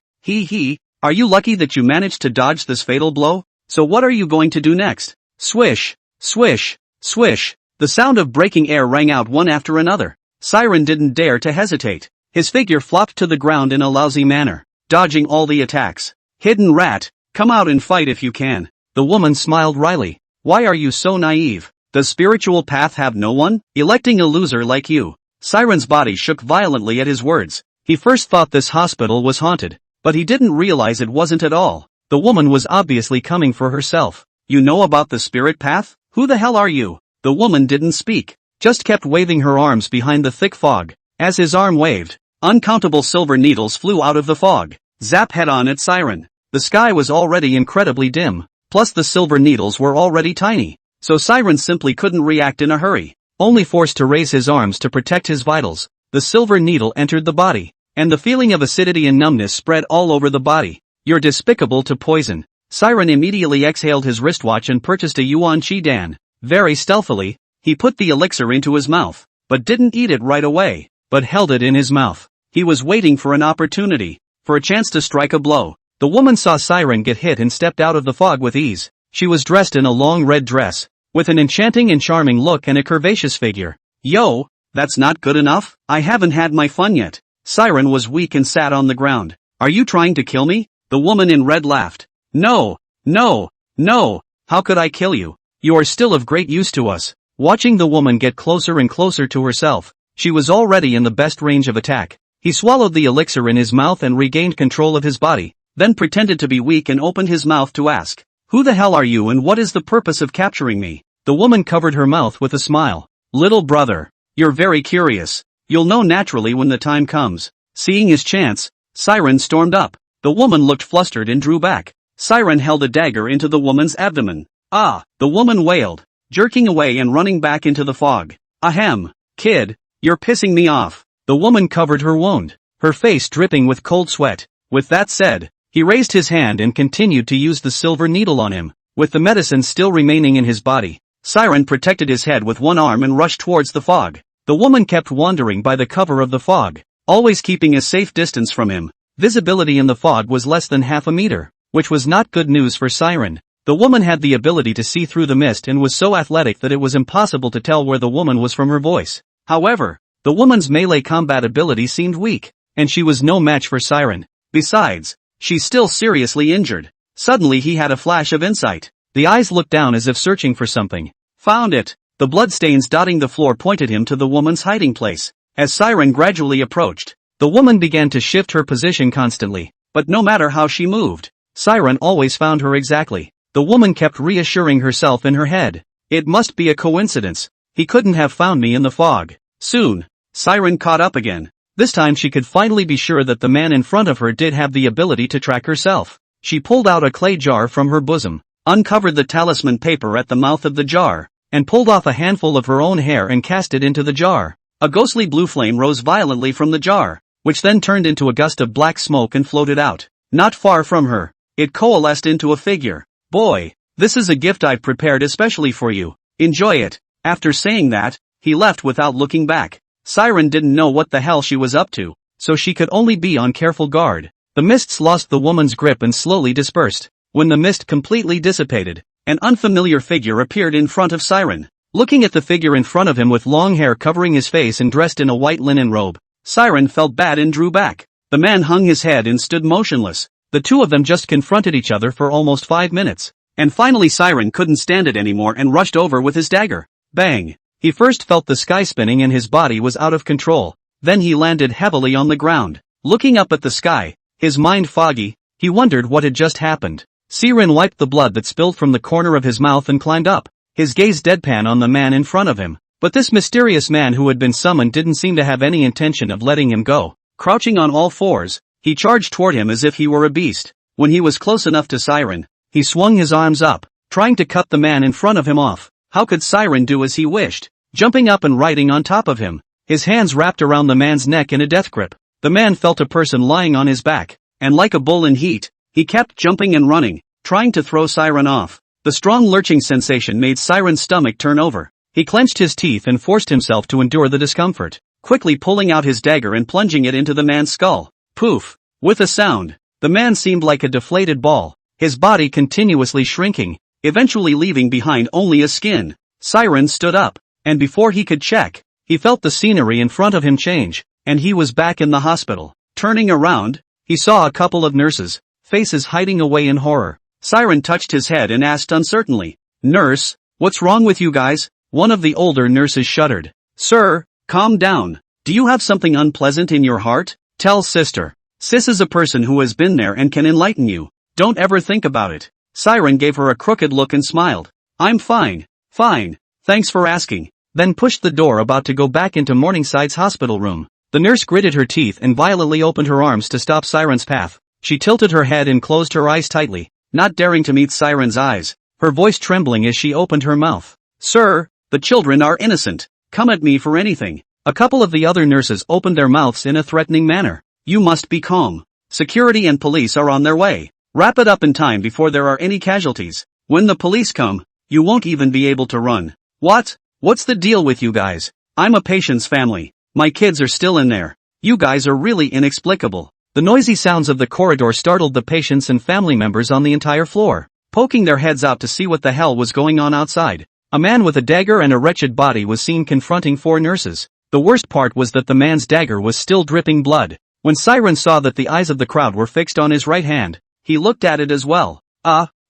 Are you lucky that you managed to dodge this fatal blow? So what are you going to do next? Swish, swish, swish. The sound of breaking air rang out one after another. Siren didn't dare to hesitate. His figure flopped to the ground in a lousy manner, dodging all the attacks. Hidden rat, come out and fight if you can. The woman smiled wryly. Why are you so naive? Does spiritual path have no one? Electing a loser like you. Siren's body shook violently at his words. He first thought this hospital was haunted, but he didn't realize it wasn't at all. The woman was obviously coming for herself. You know about the spirit path? Who the hell are you? The woman didn't speak, just kept waving her arms behind the thick fog. As his arm waved, uncountable silver needles flew out of the fog. Zap head-on at Siren. The sky was already incredibly dim, plus the silver needles were already tiny. So Siren simply couldn't react in a hurry. Only forced to raise his arms to protect his vitals, the silver needle entered the body, and the feeling of acidity and numbness spread all over the body. You're despicable to poison. Siren immediately exhaled his wristwatch and purchased a yuan chi dan. Very stealthily, he put the elixir into his mouth, but didn't eat it right away, but held it in his mouth. He was waiting for an opportunity, for a chance to strike a blow. The woman saw Siren get hit and stepped out of the fog with ease. She was dressed in a long red dress, with an enchanting and charming look and a curvaceous figure. Yo, that's not good enough? I haven't had my fun yet. Siren was weak and sat on the ground. Are you trying to kill me? The woman in red laughed. No, no, no, how could I kill you? You are still of great use to us. Watching the woman get closer and closer to herself, she was already in the best range of attack. He swallowed the elixir in his mouth and regained control of his body, then pretended to be weak and opened his mouth to ask, who the hell are you and what is the purpose of capturing me? The woman covered her mouth with a smile. Little brother, you're very curious. You'll know naturally when the time comes. Seeing his chance, Siren stormed up. The woman looked flustered and drew back. Siren held a dagger into the woman's abdomen. Ah, the woman wailed, jerking away and running back into the fog. Ahem, kid, you're pissing me off. The woman covered her wound, her face dripping with cold sweat. With that said, he raised his hand and continued to use the silver needle on him, with the medicine still remaining in his body. Siren protected his head with one arm and rushed towards the fog. The woman kept wandering by the cover of the fog, always keeping a safe distance from him. Visibility in the fog was less than half a meter, which was not good news for Siren. The woman had the ability to see through the mist and was so athletic that it was impossible to tell where the woman was from her voice. However, the woman's melee combat ability seemed weak, and she was no match for Siren. Besides, she's still seriously injured. Suddenly he had a flash of insight. The eyes looked down as if searching for something. Found it. The bloodstains dotting the floor pointed him to the woman's hiding place. As Siren gradually approached, the woman began to shift her position constantly, but no matter how she moved, Siren always found her exactly. The woman kept reassuring herself in her head. It must be a coincidence. He couldn't have found me in the fog. Soon, Siren caught up again. This time she could finally be sure that the man in front of her did have the ability to track herself. She pulled out a clay jar from her bosom, uncovered the talisman paper at the mouth of the jar, and pulled off a handful of her own hair and cast it into the jar. A ghostly blue flame rose violently from the jar, which then turned into a gust of black smoke and floated out. Not far from her, it coalesced into a figure. Boy, this is a gift I've prepared especially for you. Enjoy it. After saying that, he left without looking back. Siren didn't know what the hell she was up to, so she could only be on careful guard. The mists lost the woman's grip and slowly dispersed. When the mist completely dissipated, an unfamiliar figure appeared in front of Siren. Looking at the figure in front of him with long hair covering his face and dressed in a white linen robe, Siren felt bad and drew back. The man hung his head and stood motionless. The two of them just confronted each other for almost 5 minutes. And finally Siren couldn't stand it anymore and rushed over with his dagger. Bang! He first felt the sky spinning and his body was out of control. Then he landed heavily on the ground. Looking up at the sky, his mind foggy, he wondered what had just happened. Siren wiped the blood that spilled from the corner of his mouth and climbed up, his gaze deadpan on the man in front of him. But this mysterious man who had been summoned didn't seem to have any intention of letting him go. Crouching on all fours, he charged toward him as if he were a beast. When he was close enough to Siren, he swung his arms up, trying to cut the man in front of him off. How could Siren do as he wished? Jumping up and riding on top of him, his hands wrapped around the man's neck in a death grip. The man felt a person lying on his back, and like a bull in heat, he kept jumping and running, trying to throw Siren off. The strong lurching sensation made Siren's stomach turn over. He clenched his teeth and forced himself to endure the discomfort, quickly pulling out his dagger and plunging it into the man's skull. Poof! With a sound, the man seemed like a deflated ball, his body continuously shrinking, eventually leaving behind only a skin. Siren stood up, and before he could check, he felt the scenery in front of him change, and he was back in the hospital. Turning around, he saw a couple of nurses, faces hiding away in horror. Siren touched his head and asked uncertainly, "Nurse, what's wrong with you guys?" One of the older nurses shuddered. "Sir, calm down. Do you have something unpleasant in your heart? Tell sister. Sis is a person who has been there and can enlighten you. Don't ever think about it." Siren gave her a crooked look and smiled. "I'm fine. Fine. Thanks for asking." Then pushed the door about to go back into Morningside's hospital room. The nurse gritted her teeth and violently opened her arms to stop Siren's path. She tilted her head and closed her eyes tightly, not daring to meet Siren's eyes, her voice trembling as she opened her mouth. "Sir, the children are innocent. Come at me for anything." A couple of the other nurses opened their mouths in a threatening manner. "You must be calm. Security and police are on their way. Wrap it up in time before there are any casualties. When the police come, you won't even be able to run." "What? What's the deal with you guys? I'm a patient's family. My kids are still in there. You guys are really inexplicable." The noisy sounds of the corridor startled the patients and family members on the entire floor, poking their heads out to see what the hell was going on outside. A man with a dagger and a wretched body was seen confronting 4 nurses. The worst part was that the man's dagger was still dripping blood. When Siren saw that the eyes of the crowd were fixed on his right hand, he looked at it as well.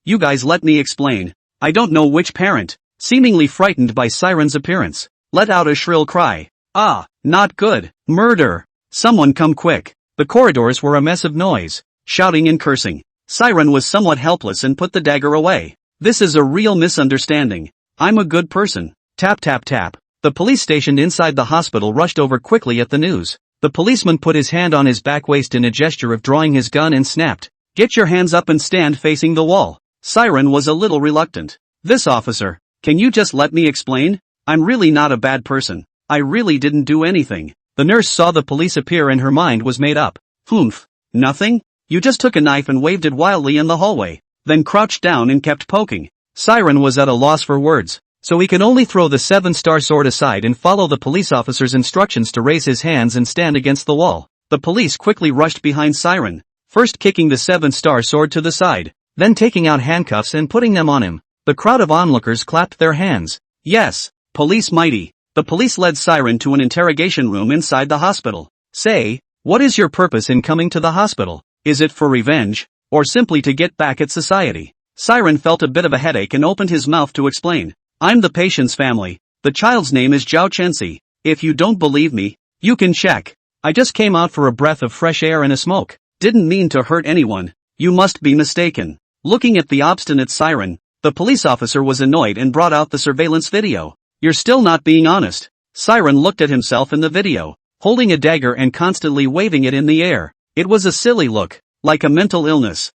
You guys let me explain. I don't know which parent," seemingly frightened by Siren's appearance, let out a shrill cry. Not good. Murder. Someone come quick." The corridors were a mess of noise, shouting and cursing. Siren was somewhat helpless and put the dagger away. "This is a real misunderstanding. I'm a good person." Tap tap tap. The police stationed inside the hospital rushed over quickly at the news. The policeman put his hand on his back waist in a gesture of drawing his gun and snapped, "Get your hands up and stand facing the wall." Siren was a little reluctant. "This officer, can you just let me explain? I'm really not a bad person. I really didn't do anything." The nurse saw the police appear and her mind was made up. "Humph. Nothing? You just took a knife and waved it wildly in the hallway, then crouched down and kept poking." Siren was at a loss for words, so he could only throw the 7-star sword aside and follow the police officer's instructions to raise his hands and stand against the wall. The police quickly rushed behind Siren, first kicking the 7-star sword to the side, then taking out handcuffs and putting them on him. The crowd of onlookers clapped their hands. Yes, police mighty. The police led Siren to an interrogation room inside the hospital. "Say, what is your purpose in coming to the hospital? Is it for revenge, or simply to get back at society?" Siren felt a bit of a headache and opened his mouth to explain. "I'm the patient's family. The child's name is Zhao Chensi. If you don't believe me, you can check. I just came out for a breath of fresh air and a smoke. Didn't mean to hurt anyone. You must be mistaken." Looking at the obstinate Siren, the police officer was annoyed and brought out the surveillance video. "You're still not being honest." Siren looked at himself in the video, holding a dagger and constantly waving it in the air. It was a silly look, like a mental illness.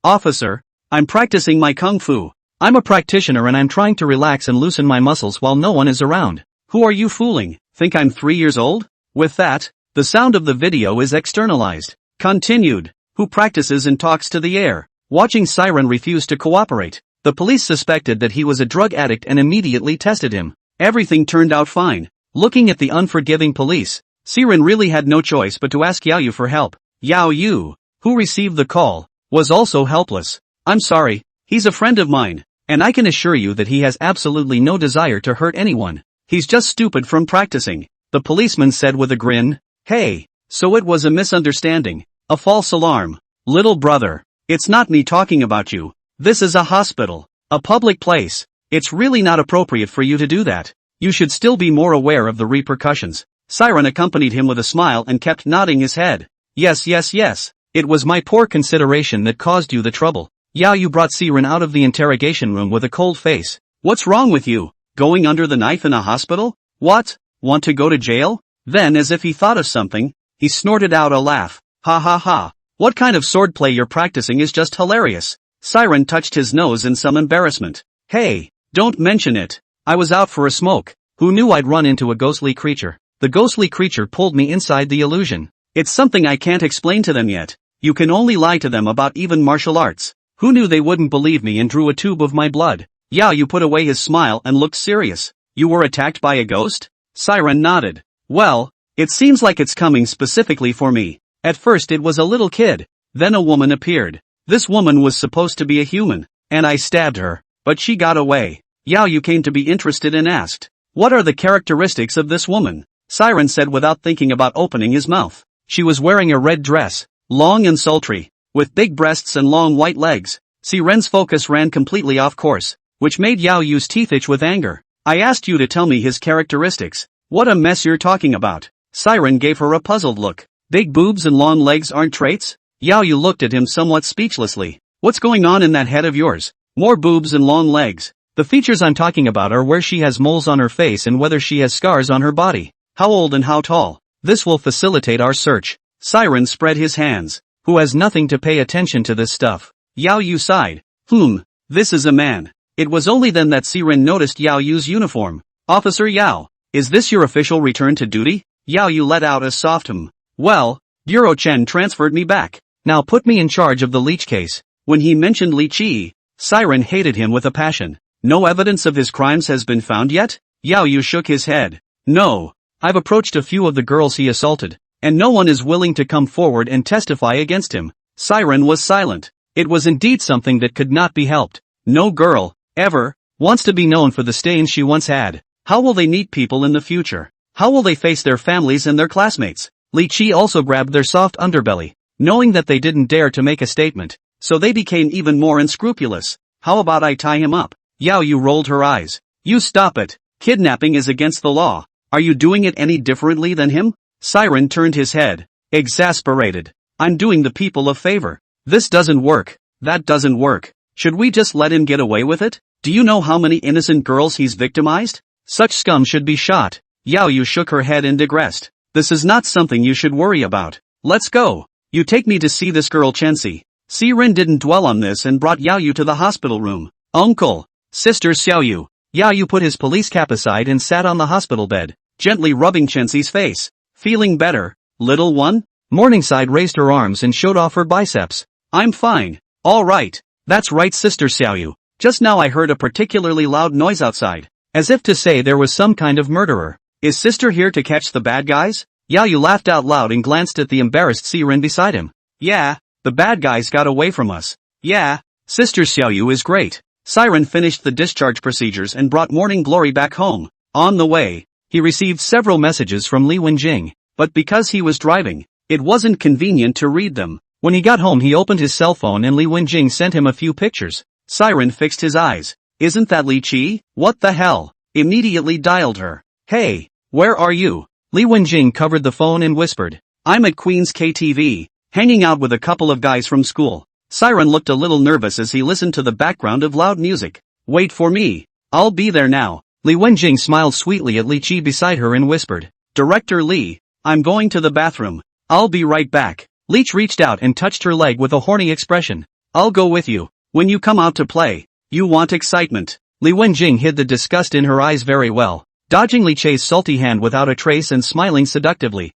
Officer, I'm practicing my kung fu. I'm a practitioner and I'm trying to relax and loosen my muscles while no one is around." "Who are you fooling? Think I'm 3 years old?" With that, the sound of the video is externalized. Continued. "Who practices and talks to the air?" Watching Siren refuse to cooperate, the police suspected that he was a drug addict and immediately tested him. Everything turned out fine. Looking at the unforgiving police, Siren really had no choice but to ask Yao Yu for help. Yao Yu, who received the call, was also helpless. "I'm sorry, he's a friend of mine, and I can assure you that he has absolutely no desire to hurt anyone. He's just stupid from practicing," the policeman said with a grin. "Hey, so it was a misunderstanding, a false alarm. Little brother, it's not me talking about you. This is a hospital, a public place. It's really not appropriate for you to do that. You should still be more aware of the repercussions." Siren accompanied him with a smile and kept nodding his head. Yes. It was my poor consideration that caused you the trouble." Yao Yu brought Siren out of the interrogation room with a cold face. "What's wrong with you? Going under the knife in a hospital? What? Want to go to jail?" Then, as if he thought of something, he snorted out a laugh. "Ha ha ha. What kind of swordplay you're practicing is just hilarious." Siren touched his nose in some embarrassment. "Hey, don't mention it. I was out for a smoke. Who knew I'd run into a ghostly creature? The ghostly creature pulled me inside the illusion. It's something I can't explain to them yet. You can only lie to them about even martial arts. Who knew they wouldn't believe me and drew a tube of my blood?" Yao Yu put away his smile and looked serious. You were attacked by a ghost? Siren nodded. Well, it seems like it's coming specifically for me. At first it was a little kid. Then a woman appeared. This woman was supposed to be a human. And I stabbed her. But she got away. Yao Yu came to be interested and asked, "What are the characteristics of this woman?" Siren said without thinking about opening his mouth. She was wearing a red dress, long and sultry, with big breasts and long white legs. Siren's focus ran completely off course, which made Yao Yu's teeth itch with anger. "I asked you to tell me his characteristics. What a mess you're talking about." Siren gave her a puzzled look. "Big boobs and long legs aren't traits?" Yao Yu looked at him somewhat speechlessly. "What's going on in that head of yours? More boobs and long legs. The features I'm talking about are where she has moles on her face and whether she has scars on her body. How old and how tall? This will facilitate our search." Siren spread his hands. "Who has nothing to pay attention to this stuff?" Yao Yu sighed. This is a man." It was only then that Siren noticed Yao Yu's uniform. "Officer Yao, is this your official return to duty?" Yao Yu let out a soft "Well, Bureau Chen transferred me back. Now put me in charge of the leech case." When he mentioned Li Qi, Siren hated him with a passion. "No evidence of his crimes has been found yet?" Yao Yu shook his head. "No. I've approached a few of the girls he assaulted, and no one is willing to come forward and testify against him." Siren was silent. It was indeed something that could not be helped. No girl, ever, wants to be known for the stains she once had. How will they meet people in the future? How will they face their families and their classmates? Li Qi also grabbed their soft underbelly, knowing that they didn't dare to make a statement, so they became even more unscrupulous. "How about I tie him up?" Yao Yu rolled her eyes. "You stop it. Kidnapping is against the law. Are you doing it any differently than him?" Siren turned his head, exasperated. "I'm doing the people a favor. This doesn't work. That doesn't work. Should we just let him get away with it? Do you know how many innocent girls he's victimized? Such scum should be shot." Yao Yu shook her head and digressed. "This is not something you should worry about. Let's go. You take me to see this girl Chenxi." Siren didn't dwell on this and brought Yao Yu to the hospital room. "Uncle, Sister Xiaoyu." Yao Yu put his police cap aside and sat on the hospital bed, gently rubbing Chenxi's face. "Feeling better, little one?" Morningside raised her arms and showed off her biceps. "I'm fine. All right. That's right, Sister Xiaoyu. Just now I heard a particularly loud noise outside, as if to say there was some kind of murderer. Is Sister here to catch the bad guys?" Yao Yu laughed out loud and glanced at the embarrassed Siren beside him. "Yeah, the bad guys got away from us. Yeah, Sister Xiaoyu is great." Siren finished the discharge procedures and brought Morning Glory back home. On the way, he received several messages from Li Wenjing, but because he was driving, it wasn't convenient to read them. When he got home he opened his cell phone and Li Wenjing sent him a few pictures. Siren fixed his eyes. "Isn't that Li Qi? What the hell?" Immediately dialed her. "Hey, where are you?" Li Wenjing covered the phone and whispered, "I'm at Queen's KTV, hanging out with a couple of guys from school." Siren looked a little nervous as he listened to the background of loud music. "Wait for me. I'll be there now." Li Wenjing smiled sweetly at Li Qi beside her and whispered, "Director Li, I'm going to the bathroom. I'll be right back." Leech reached out and touched her leg with a horny expression. "I'll go with you. When you come out to play, you want excitement." Li Wenjing hid the disgust in her eyes very well, dodging Li Che's salty hand without a trace and smiling seductively.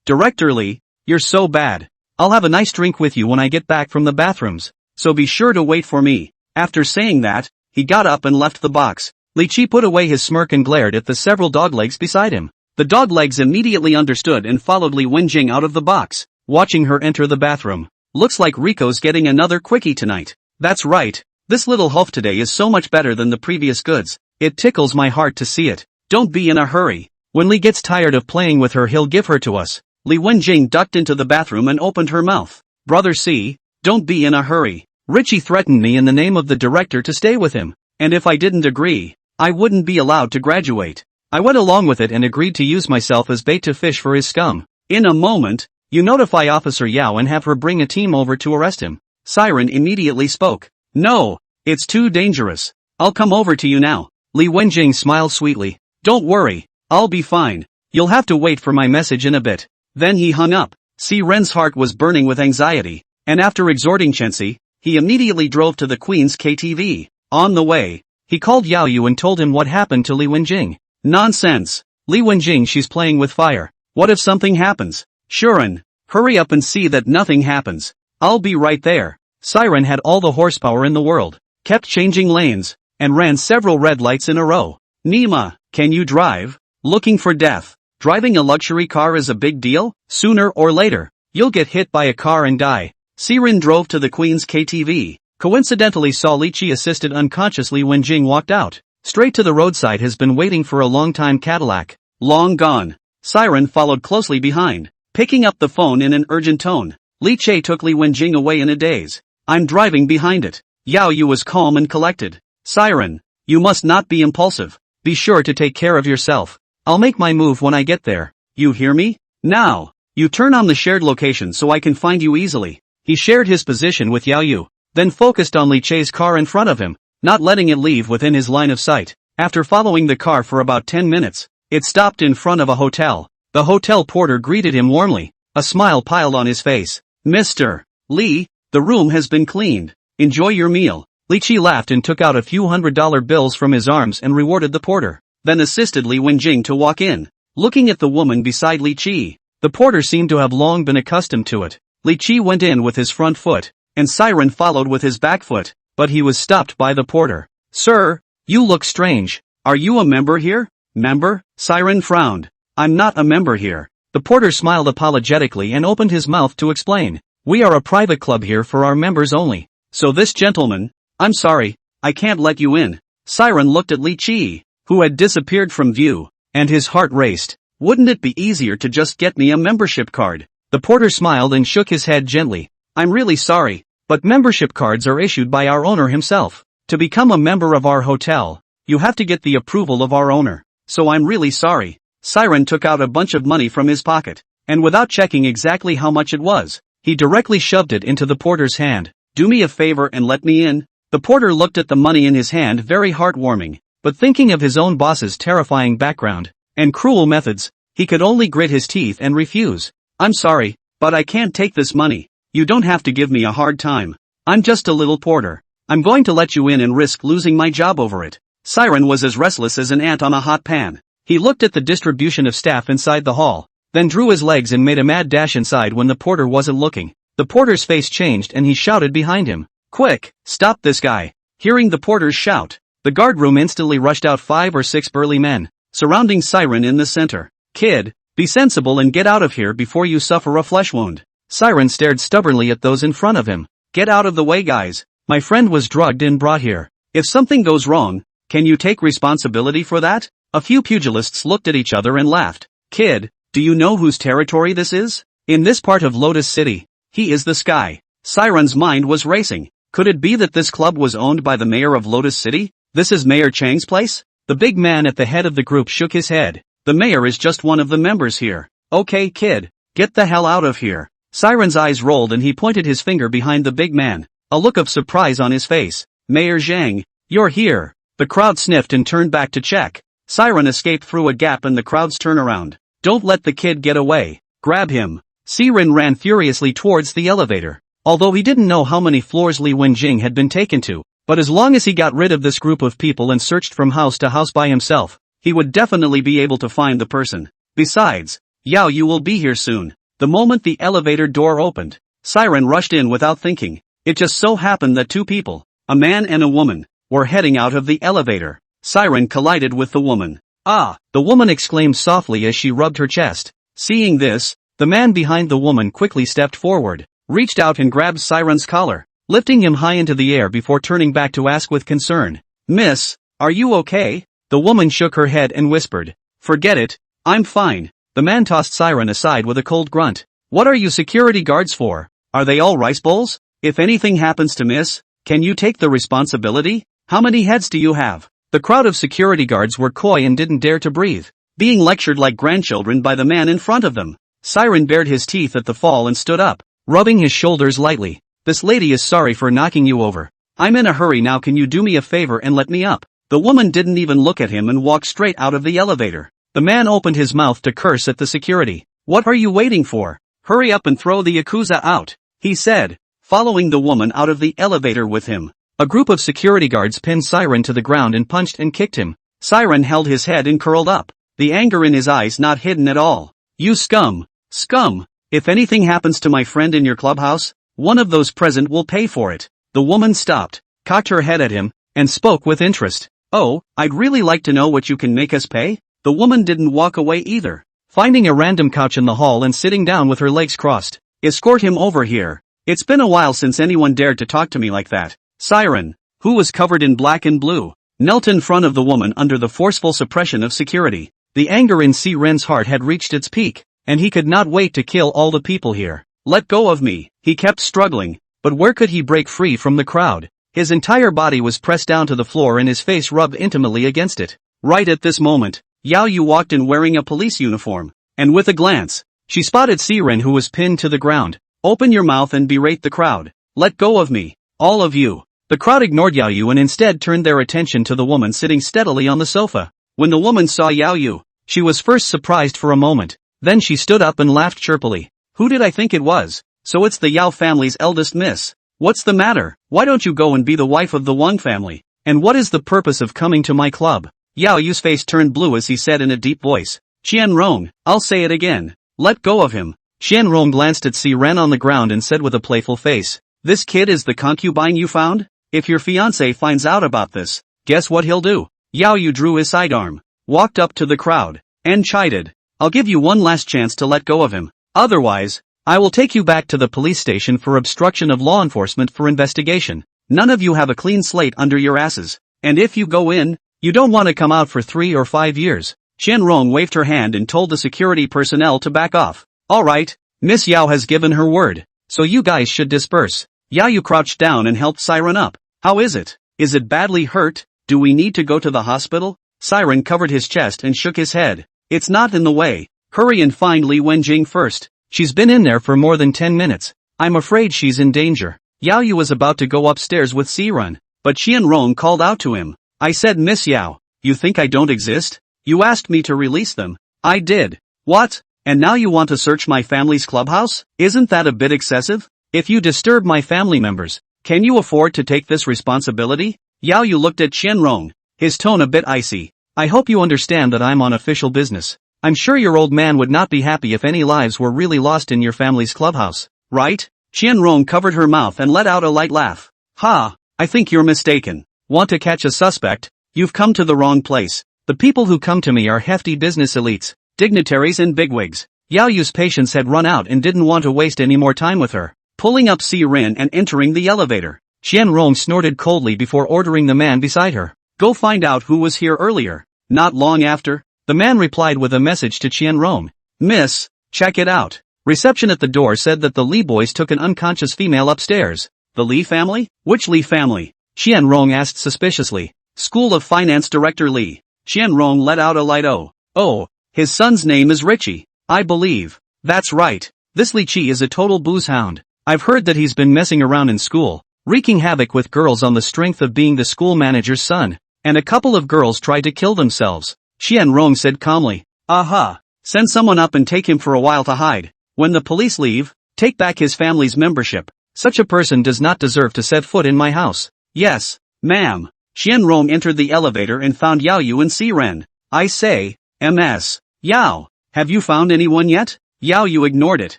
Director Li, you're so bad. I'll have a nice drink with you when I get back from the bathrooms, so be sure to wait for me." After saying that, he got up and left the box. Li Qi put away his smirk and glared at the several doglegs beside him. The doglegs immediately understood and followed Li Wenjing out of the box, watching her enter the bathroom. "Looks like Rico's getting another quickie tonight." "That's right. This little huff today is so much better than the previous goods. It tickles my heart to see it." "Don't be in a hurry. When Li gets tired of playing with her he'll give her to us." Li Wenjing ducked into the bathroom and opened her mouth. "Brother C, don't be in a hurry. Richie threatened me in the name of the director to stay with him, and if I didn't agree, I wouldn't be allowed to graduate. I went along with it and agreed to use myself as bait to fish for his scum. In a moment, you notify Officer Yao and have her bring a team over to arrest him." Siren immediately spoke. "No, it's too dangerous. I'll come over to you now." Li Wenjing smiled sweetly. "Don't worry, I'll be fine. You'll have to wait for my message in a bit." Then he hung up. Ren's heart was burning with anxiety, and after exhorting Chenxi, he immediately drove to the Queen's KTV. On the way, he called Yao Yu and told him what happened to Li Wenjing. "Nonsense. Li Wenjing, she's playing with fire. What if something happens?" "Shuren, hurry up and see that nothing happens. I'll be right there." Siren had all the horsepower in the world, kept changing lanes, and ran several red lights in a row. Nima, can you drive? Looking for death. Driving a luxury car is a big deal? Sooner or later, you'll get hit by a car and die. Siren drove to the Queen's KTV. Coincidentally saw Li Qi assisted unconsciously when Jing walked out. Straight to the roadside has been waiting for a long time Cadillac. Long gone. Siren followed closely behind, picking up the phone in an urgent tone. Li Qi took Li Wenjing away in a daze. I'm driving behind it. Yao Yu was calm and collected. Siren, you must not be impulsive. Be sure to take care of yourself. I'll make my move when I get there. You hear me? Now, you turn on the shared location so I can find you easily. He shared his position with Yao Yu, then focused on Li Qi's car in front of him, not letting it leave within his line of sight. After following the car for about 10 minutes, it stopped in front of a hotel. The hotel porter greeted him warmly, a smile piled on his face. Mr. Li, the room has been cleaned. Enjoy your meal. Li Qi laughed and took out a few $100 bills from his arms and rewarded the porter, then assisted Li Wenjing to walk in. Looking at the woman beside Li Qi, the porter seemed to have long been accustomed to it. Li Qi went in with his front foot, and Siren followed with his back foot, but he was stopped by the porter. Sir, you look strange. Are you a member here? Member? Siren frowned. I'm not a member here. The porter smiled apologetically and opened his mouth to explain. We are a private club here for our members only. So this gentleman, I'm sorry, I can't let you in. Siren looked at Li Qi, who had disappeared from view, and his heart raced. Wouldn't it be easier to just get me a membership card? The porter smiled and shook his head gently. I'm really sorry, but membership cards are issued by our owner himself. To become a member of our hotel, you have to get the approval of our owner. So I'm really sorry. Siren took out a bunch of money from his pocket, and without checking exactly how much it was, he directly shoved it into the porter's hand. Do me a favor and let me in. The porter looked at the money in his hand, very heartwarming, but thinking of his own boss's terrifying background and cruel methods, he could only grit his teeth and refuse. I'm sorry, but I can't take this money. You don't have to give me a hard time. I'm just a little porter. I'm going to let you in and risk losing my job over it. Siren was as restless as an ant on a hot pan. He looked at the distribution of staff inside the hall, then drew his legs and made a mad dash inside when the porter wasn't looking. The porter's face changed and he shouted behind him. Quick, stop this guy. Hearing the porter's shout, the guardroom instantly rushed out 5 or 6 burly men, surrounding Siren in the center. Kid, be sensible and get out of here before you suffer a flesh wound. Siren stared stubbornly at those in front of him. Get out of the way, guys. My friend was drugged and brought here. If something goes wrong, can you take responsibility for that? A few pugilists looked at each other and laughed. Kid, do you know whose territory this is? In this part of Lotus City, he is the sky. Siren's mind was racing. Could it be that this club was owned by the mayor of Lotus City? This is Mayor Chang's place? The big man at the head of the group shook his head. The mayor is just one of the members here. Okay, kid, get the hell out of here. Siren's eyes rolled and he pointed his finger behind the big man, a look of surprise on his face. Mayor Zhang, you're here. The crowd sniffed and turned back to check. Siren escaped through a gap in the crowd's turnaround. Don't let the kid get away. Grab him. Siren ran furiously towards the elevator. Although he didn't know how many floors Li Wenjing had been taken to, but as long as he got rid of this group of people and searched from house to house by himself, he would definitely be able to find the person. Besides, Yao Yu will be here soon. The moment the elevator door opened, Siren rushed in without thinking. It just so happened that 2 people, a man and a woman, were heading out of the elevator. Siren collided with the woman. Ah! The woman exclaimed softly as she rubbed her chest. Seeing this, the man behind the woman quickly stepped forward, reached out and grabbed Siren's collar, lifting him high into the air before turning back to ask with concern. Miss, are you okay? The woman shook her head and whispered. Forget it, I'm fine. The man tossed Siren aside with a cold grunt. What are you security guards for? Are they all rice bowls? If anything happens to Miss, can you take the responsibility? How many heads do you have? The crowd of security guards were coy and didn't dare to breathe, being lectured like grandchildren by the man in front of them. Siren bared his teeth at the fall and stood up, rubbing his shoulders lightly. This lady is sorry for knocking you over. I'm in a hurry now, can you do me a favor and let me up? The woman didn't even look at him and walked straight out of the elevator. The man opened his mouth to curse at the security. What are you waiting for? Hurry up and throw the Yakuza out, he said, following the woman out of the elevator with him. A group of security guards pinned Siren to the ground and punched and kicked him. Siren held his head and curled up, the anger in his eyes not hidden at all. You scum! Scum! If anything happens to my friend in your clubhouse, one of those present will pay for it. The woman stopped, cocked her head at him, and spoke with interest. Oh, I'd really like to know what you can make us pay? The woman didn't walk away either. Finding a random couch in the hall and sitting down with her legs crossed. Escort him over here. It's been a while since anyone dared to talk to me like that. Siren, who was covered in black and blue, knelt in front of the woman under the forceful suppression of security. The anger in Siren's heart had reached its peak, and he could not wait to kill all the people here. Let go of me, he kept struggling, but where could he break free from the crowd? His entire body was pressed down to the floor and his face rubbed intimately against it. Right at this moment, Yao Yu walked in wearing a police uniform, and with a glance, she spotted Siren who was pinned to the ground. Open your mouth and berate the crowd. Let go of me, all of you. The crowd ignored Yao Yu and instead turned their attention to the woman sitting steadily on the sofa. When the woman saw Yao Yu, she was first surprised for a moment, then she stood up and laughed chirpily. Who did I think it was? So it's the Yao family's eldest miss. What's the matter? Why don't you go and be the wife of the Wang family? And what is the purpose of coming to my club? Yao Yu's face turned blue as he said in a deep voice. Qianrong, I'll say it again. Let go of him. Qianrong glanced at Siren on the ground and said with a playful face. This kid is the concubine you found? If your fiancé finds out about this, guess what he'll do? Yao Yu drew his sidearm, walked up to the crowd, and chided. I'll give you one last chance to let go of him. Otherwise, I will take you back to the police station for obstruction of law enforcement for investigation. None of you have a clean slate under your asses. And if you go in, you don't want to come out for 3 or 5 years. Qianrong waved her hand and told the security personnel to back off. Alright, Miss Yao has given her word, so you guys should disperse. Yao Yu crouched down and helped Siren up. How is it? Is it badly hurt? Do we need to go to the hospital? Siren covered his chest and shook his head. It's not in the way. Hurry and find Li Wenjing first. She's been in there for more than 10 minutes. I'm afraid she's in danger. Yao Yu was about to go upstairs with Siren, but Qianrong called out to him. I said Miss Yao, you think I don't exist? You asked me to release them. I did. What? And now you want to search my family's clubhouse? Isn't that a bit excessive? If you disturb my family members, can you afford to take this responsibility? Yao Yu looked at Qianrong, his tone a bit icy. I hope you understand that I'm on official business. I'm sure your old man would not be happy if any lives were really lost in your family's clubhouse, right? Qianrong covered her mouth and let out a light laugh. Ha, I think you're mistaken. Want to catch a suspect? You've come to the wrong place. The people who come to me are hefty business elites, dignitaries and bigwigs. Yao Yu's patience had run out and didn't want to waste any more time with her. Pulling up Siren and entering the elevator, Qianrong snorted coldly before ordering the man beside her. Go find out who was here earlier. Not long after, the man replied with a message to Qianrong. Miss, check it out. Reception at the door said that the Li boys took an unconscious female upstairs. The Li family? Which Li family? Qianrong asked suspiciously. School of Finance Director Li. Qianrong let out a light oh. Oh, his son's name is Richie, I believe. That's right. This Li Chi is a total booze hound. I've heard that he's been messing around in school, wreaking havoc with girls on the strength of being the school manager's son. And a couple of girls tried to kill themselves. Qianrong said calmly. Aha. Send someone up and take him for a while to hide. When the police leave, take back his family's membership. Such a person does not deserve to set foot in my house. Yes, ma'am. Qianrong entered the elevator and found Yao Yu and Siren. I say, Ms. Yao, have you found anyone yet? Yao Yu ignored it,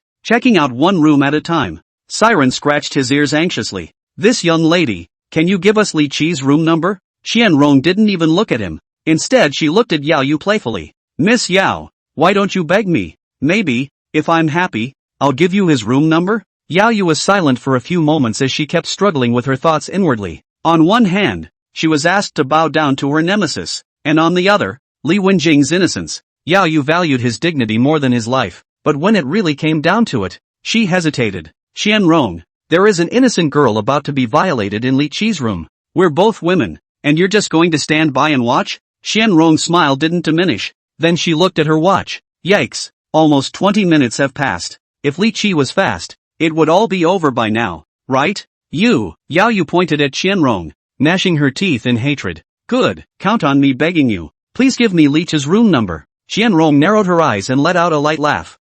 checking out one room at a time. Siren scratched his ears anxiously. This young lady, can you give us Li Chi's room number? Qianrong didn't even look at him. Instead she looked at Yao Yu playfully. Miss Yao, why don't you beg me? Maybe, if I'm happy, I'll give you his room number? Yao Yu was silent for a few moments as she kept struggling with her thoughts inwardly. On one hand, she was asked to bow down to her nemesis, and on the other, Li Wenjing's innocence. Yao Yu valued his dignity more than his life, but when it really came down to it, she hesitated. Qianrong, there is an innocent girl about to be violated in Li Chi's room. We're both women, and you're just going to stand by and watch? Qianrong's smile didn't diminish. Then she looked at her watch. Yikes, almost 20 minutes have passed. If Li Chi was fast, it would all be over by now, right? You, Yao Yu pointed at Qianrong, gnashing her teeth in hatred. Good, count on me begging you. Please give me Li Chi's room number. Qianrong narrowed her eyes and let out a light laugh.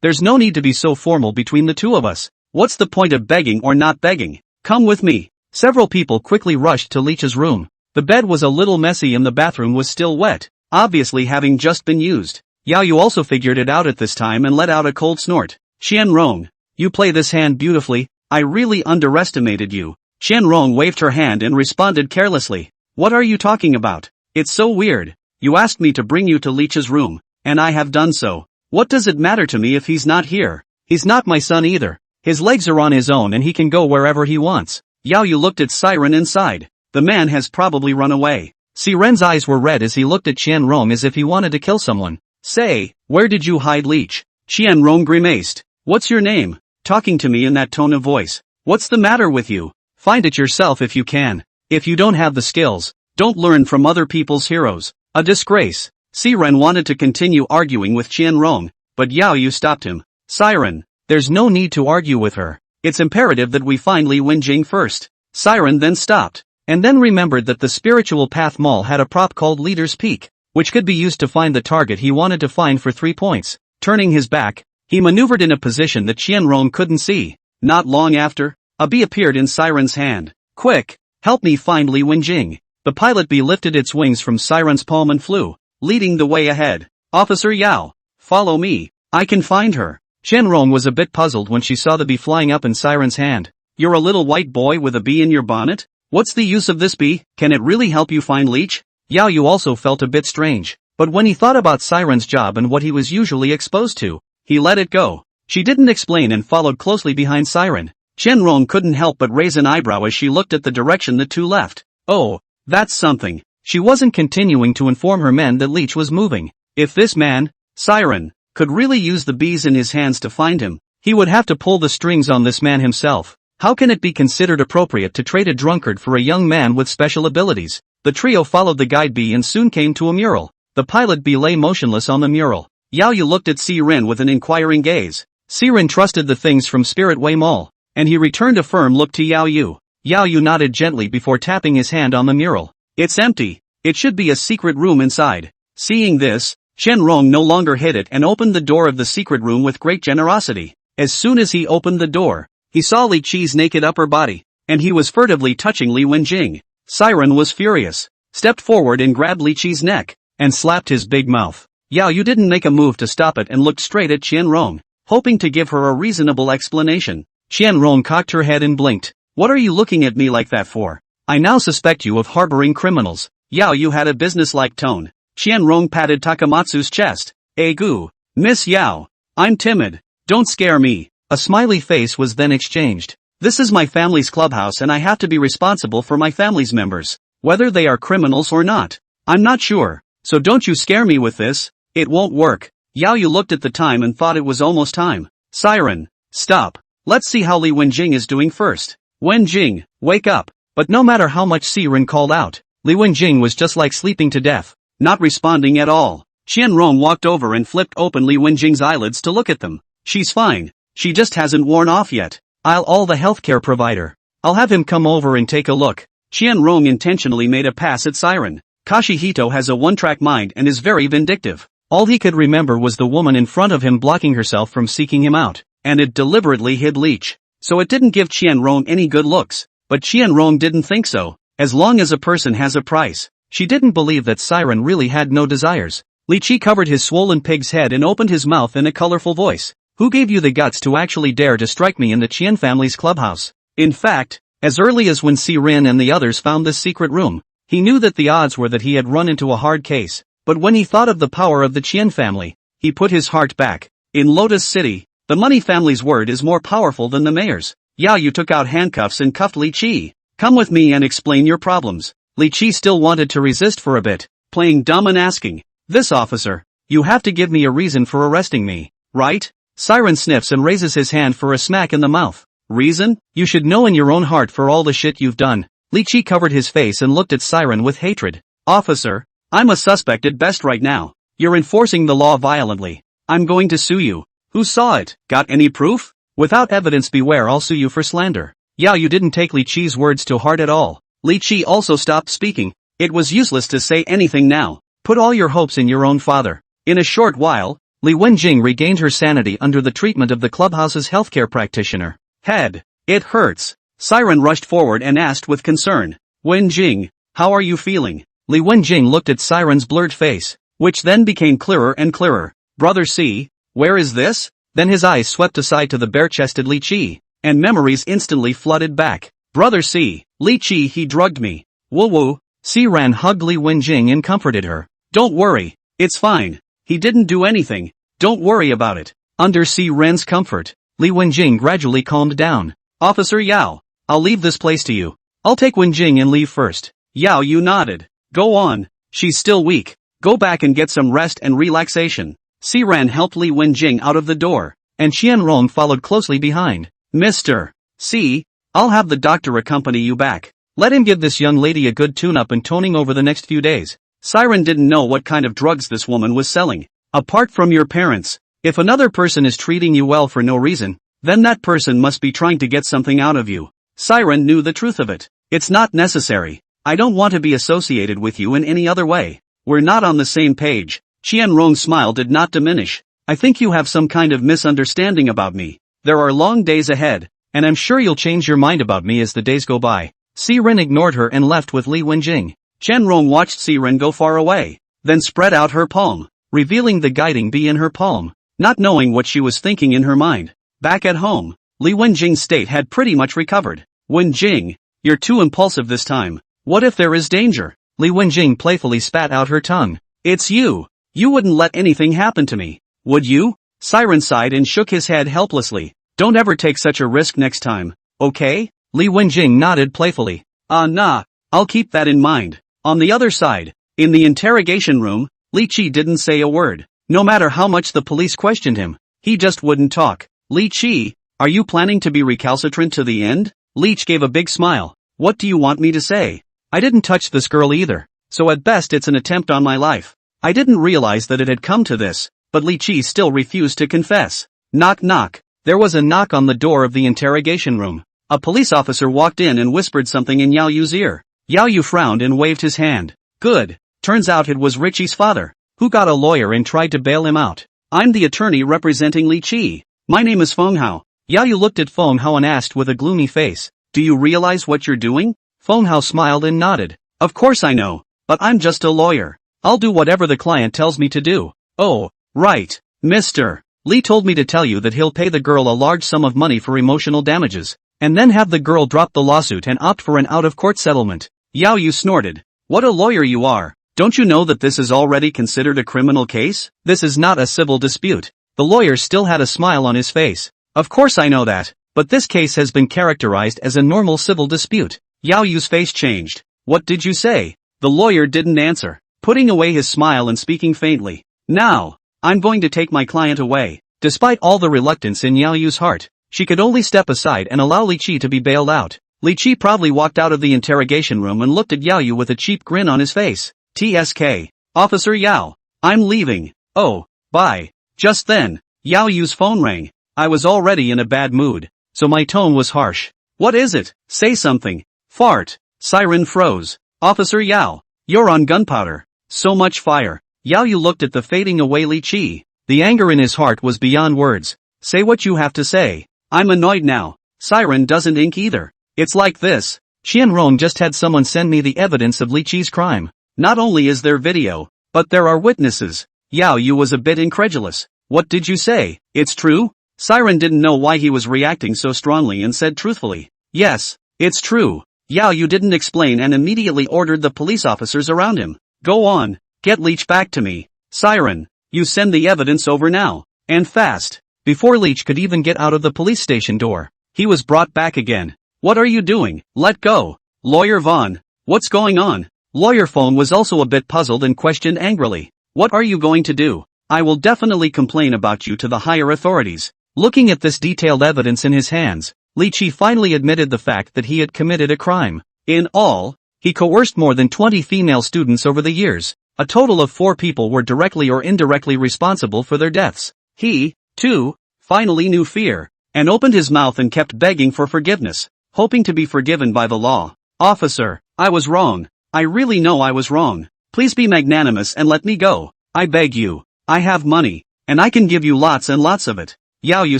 There's no need to be so formal between the two of us. What's the point of begging or not begging? Come with me. Several people quickly rushed to Li Chi's room. The bed was a little messy and the bathroom was still wet, obviously having just been used. Yao Yu also figured it out at this time and let out a cold snort. Qianrong, you play this hand beautifully. I really underestimated you. Qianrong waved her hand and responded carelessly. What are you talking about? It's so weird. You asked me to bring you to Leech's room, and I have done so. What does it matter to me if he's not here? He's not my son either. His legs are on his own and he can go wherever he wants. Yao Yu looked at Siren inside. The man has probably run away. Siren's eyes were red as he looked at Qianrong as if he wanted to kill someone. Say, where did you hide Leech? Qianrong grimaced. What's your name? Talking to me in that tone of voice. What's the matter with you? Find it yourself if you can. If you don't have the skills, don't learn from other people's heroes. A disgrace. Siren wanted to continue arguing with Qianrong, but Yao Yu stopped him. Siren, there's no need to argue with her. It's imperative that we find Li Wenjing first. Siren then stopped, and then remembered that the Spiritual Path Mall had a prop called Leader's Peak, which could be used to find the target he wanted to find for 3 points. Turning his back, he maneuvered in a position that Qianrong couldn't see. Not long after, a bee appeared in Siren's hand. Quick, help me find Li Wenjing. The pilot bee lifted its wings from Siren's palm and flew, leading the way ahead. Officer Yao, follow me. I can find her. Qianrong was a bit puzzled when she saw the bee flying up in Siren's hand. You're a little white boy with a bee in your bonnet? What's the use of this bee? Can it really help you find Leech? Yao Yu also felt a bit strange, but when he thought about Siren's job and what he was usually exposed to, he let it go. She didn't explain and followed closely behind Siren. Qianrong couldn't help but raise an eyebrow as she looked at the direction the two left. Oh, that's something. She wasn't continuing to inform her men that Leech was moving. If this man, Siren, could really use the bees in his hands to find him, he would have to pull the strings on this man himself. How can it be considered appropriate to trade a drunkard for a young man with special abilities? The trio followed the guide bee and soon came to a mural. The pilot bee lay motionless on the mural. Yao Yu looked at Siren with an inquiring gaze. Siren trusted the things from Spirit Way Mall, and he returned a firm look to Yao Yu. Yao Yu nodded gently before tapping his hand on the mural. It's empty. It should be a secret room inside. Seeing this, Qianrong no longer hid it and opened the door of the secret room with great generosity. As soon as he opened the door, he saw Li Qi's naked upper body, and he was furtively touching Li Wenjing. Siren was furious, stepped forward and grabbed Li Qi's neck, and slapped his big mouth. Yao Yu didn't make a move to stop it and looked straight at Qianrong, hoping to give her a reasonable explanation. Qianrong cocked her head and blinked. What are you looking at me like that for? I now suspect you of harboring criminals. Yao Yu had a businesslike tone. Qianrong patted Takamatsu's chest. Gu, Miss Yao, I'm timid. Don't scare me. A smiley face was then exchanged. This is my family's clubhouse and I have to be responsible for my family's members, whether they are criminals or not. I'm not sure, so don't you scare me with this. It won't work. Yao Yu looked at the time and thought it was almost time. Siren, stop. Let's see how Li Wenjing is doing first. Wenjing, wake up. But no matter how much Siren called out, Li Wenjing was just like sleeping to death, not responding at all. Qianrong walked over and flipped open Li Wenjing's eyelids to look at them. She's fine. She just hasn't worn off yet. I'll the healthcare provider. I'll have him come over and take a look. Qianrong intentionally made a pass at Siren. Kashihito has a one-track mind and is very vindictive. All he could remember was the woman in front of him blocking herself from seeking him out, and it deliberately hid Leech. So it didn't give Qianrong any good looks. But Qianrong didn't think so. As long as a person has a price, she didn't believe that Siren really had no desires. Li Qi covered his swollen pig's head and opened his mouth in a colorful voice. Who gave you the guts to actually dare to strike me in the Qian family's clubhouse? In fact, as early as when Siren and the others found this secret room, he knew that the odds were that he had run into a hard case. But when he thought of the power of the Qian family, he put his heart back. In Lotus City, the money family's word is more powerful than the mayor's. Yao Yu took out handcuffs and cuffed Li Qi. Come with me and explain your problems. Li Qi still wanted to resist for a bit, playing dumb and asking, this officer, you have to give me a reason for arresting me, right? Siren sniffs and raises his hand for a smack in the mouth. Reason? You should know in your own heart for all the shit you've done. Li Qi covered his face and looked at Siren with hatred. Officer, I'm a suspect at best right now. You're enforcing the law violently. I'm going to sue you. Who saw it? Got any proof? Without evidence, beware, I'll sue you for slander. Yao Yu didn't take Li Qi's words to heart at all. Li Qi also stopped speaking. It was useless to say anything now. Put all your hopes in your own father. In a short while, Li Wenjing regained her sanity under the treatment of the clubhouse's healthcare practitioner. Head. It hurts. Siren rushed forward and asked with concern. Wenjing, how are you feeling? Li Wenjing looked at Siren's blurred face, which then became clearer and clearer. Brother C, where is this? Then his eyes swept aside to the bare-chested Li Qi, and memories instantly flooded back. Brother C, Li Qi, he drugged me. Woo woo, Siran hugged Li Wenjing and comforted her. Don't worry. It's fine. He didn't do anything. Don't worry about it. Under Siran's comfort, Li Wenjing gradually calmed down. Officer Yao, I'll leave this place to you. I'll take Wenjing and leave first. Yao Yu nodded. Go on. She's still weak. Go back and get some rest and relaxation. Siran helped Li Wenjing out of the door, and Qianrong followed closely behind. Mr. C, I'll have the doctor accompany you back. Let him give this young lady a good tune-up and toning over the next few days. Siren didn't know what kind of drugs this woman was selling. Apart from your parents, if another person is treating you well for no reason, then that person must be trying to get something out of you. Siren knew the truth of it. It's not necessary. I don't want to be associated with you in any other way. We're not on the same page. Qianrong's smile did not diminish. I think you have some kind of misunderstanding about me. There are long days ahead, and I'm sure you'll change your mind about me as the days go by. Siren ignored her and left with Li Wenjing. Qianrong watched Siren go far away, then spread out her palm, revealing the guiding bee in her palm, not knowing what she was thinking in her mind. Back at home, Li Wenjing's state had pretty much recovered. Wenjing, you're too impulsive this time. What if there is danger? Li Wenjing playfully spat out her tongue. It's you. You wouldn't let anything happen to me, would you? Siren sighed and shook his head helplessly. Don't ever take such a risk next time, okay? Li Wenjing nodded playfully. Nah, I'll keep that in mind. On the other side, in the interrogation room, Li Qi didn't say a word. No matter how much the police questioned him, he just wouldn't talk. Li Qi, are you planning to be recalcitrant to the end? Leech gave a big smile. What do you want me to say? I didn't touch this girl either, so at best it's an attempt on my life. I didn't realize that it had come to this, but Li Qi still refused to confess. Knock knock. There was a knock on the door of the interrogation room. A police officer walked in and whispered something in Yao Yu's ear. Yao Yu frowned and waved his hand. Good. Turns out it was Richie's father, who got a lawyer and tried to bail him out. I'm the attorney representing Li Qi. My name is Feng Hao. Yao Yu looked at Feng Hao and asked with a gloomy face, do you realize what you're doing? Feng Hao smiled and nodded. Of course I know, but I'm just a lawyer. I'll do whatever the client tells me to do. Oh, right, Mr. Li told me to tell you that he'll pay the girl a large sum of money for emotional damages, and then have the girl drop the lawsuit and opt for an out-of-court settlement. Yao Yu snorted. What a lawyer you are. Don't you know that this is already considered a criminal case? This is not a civil dispute. The lawyer still had a smile on his face. Of course I know that, but this case has been characterized as a normal civil dispute. Yao Yu's face changed. What did you say? The lawyer didn't answer, putting away his smile and speaking faintly. Now, I'm going to take my client away. Despite all the reluctance in Yao Yu's heart, she could only step aside and allow Li Qi to be bailed out. Li Qi proudly walked out of the interrogation room and looked at Yao Yu with a cheap grin on his face. TSK. Officer Yao. I'm leaving. Oh, bye. Just then, Yao Yu's phone rang. I was already in a bad mood, so my tone was harsh. What is it? Say something. Fart. Siren froze. Officer Yao. You're on gunpowder. So much fire. Yao Yu looked at the fading away Li Qi. The anger in his heart was beyond words. Say what you have to say. I'm annoyed now. Siren doesn't ink either. It's like this. Qianrong just had someone send me the evidence of Li Qi's crime. Not only is there video, but there are witnesses. Yao Yu was a bit incredulous. What did you say? It's true? Siren didn't know why he was reacting so strongly and said truthfully. Yes, it's true. Yao Yu didn't explain and immediately ordered the police officers around him. Go on, get Leech back to me. Siren, you send the evidence over now. And fast. Before Leech could even get out of the police station door, he was brought back again. What are you doing? Let go. Lawyer Vaughn. What's going on? Lawyer Fong was also a bit puzzled and questioned angrily. What are you going to do? I will definitely complain about you to the higher authorities. Looking at this detailed evidence in his hands, Li Qi finally admitted the fact that he had committed a crime. In all, he coerced more than 20 female students over the years. A total of 4 people were directly or indirectly responsible for their deaths. He, too, finally knew fear, and opened his mouth and kept begging for forgiveness, hoping to be forgiven by the law. Officer, I was wrong. I really know I was wrong. Please be magnanimous and let me go. I beg you. I have money, and I can give you lots and lots of it. Yao Yu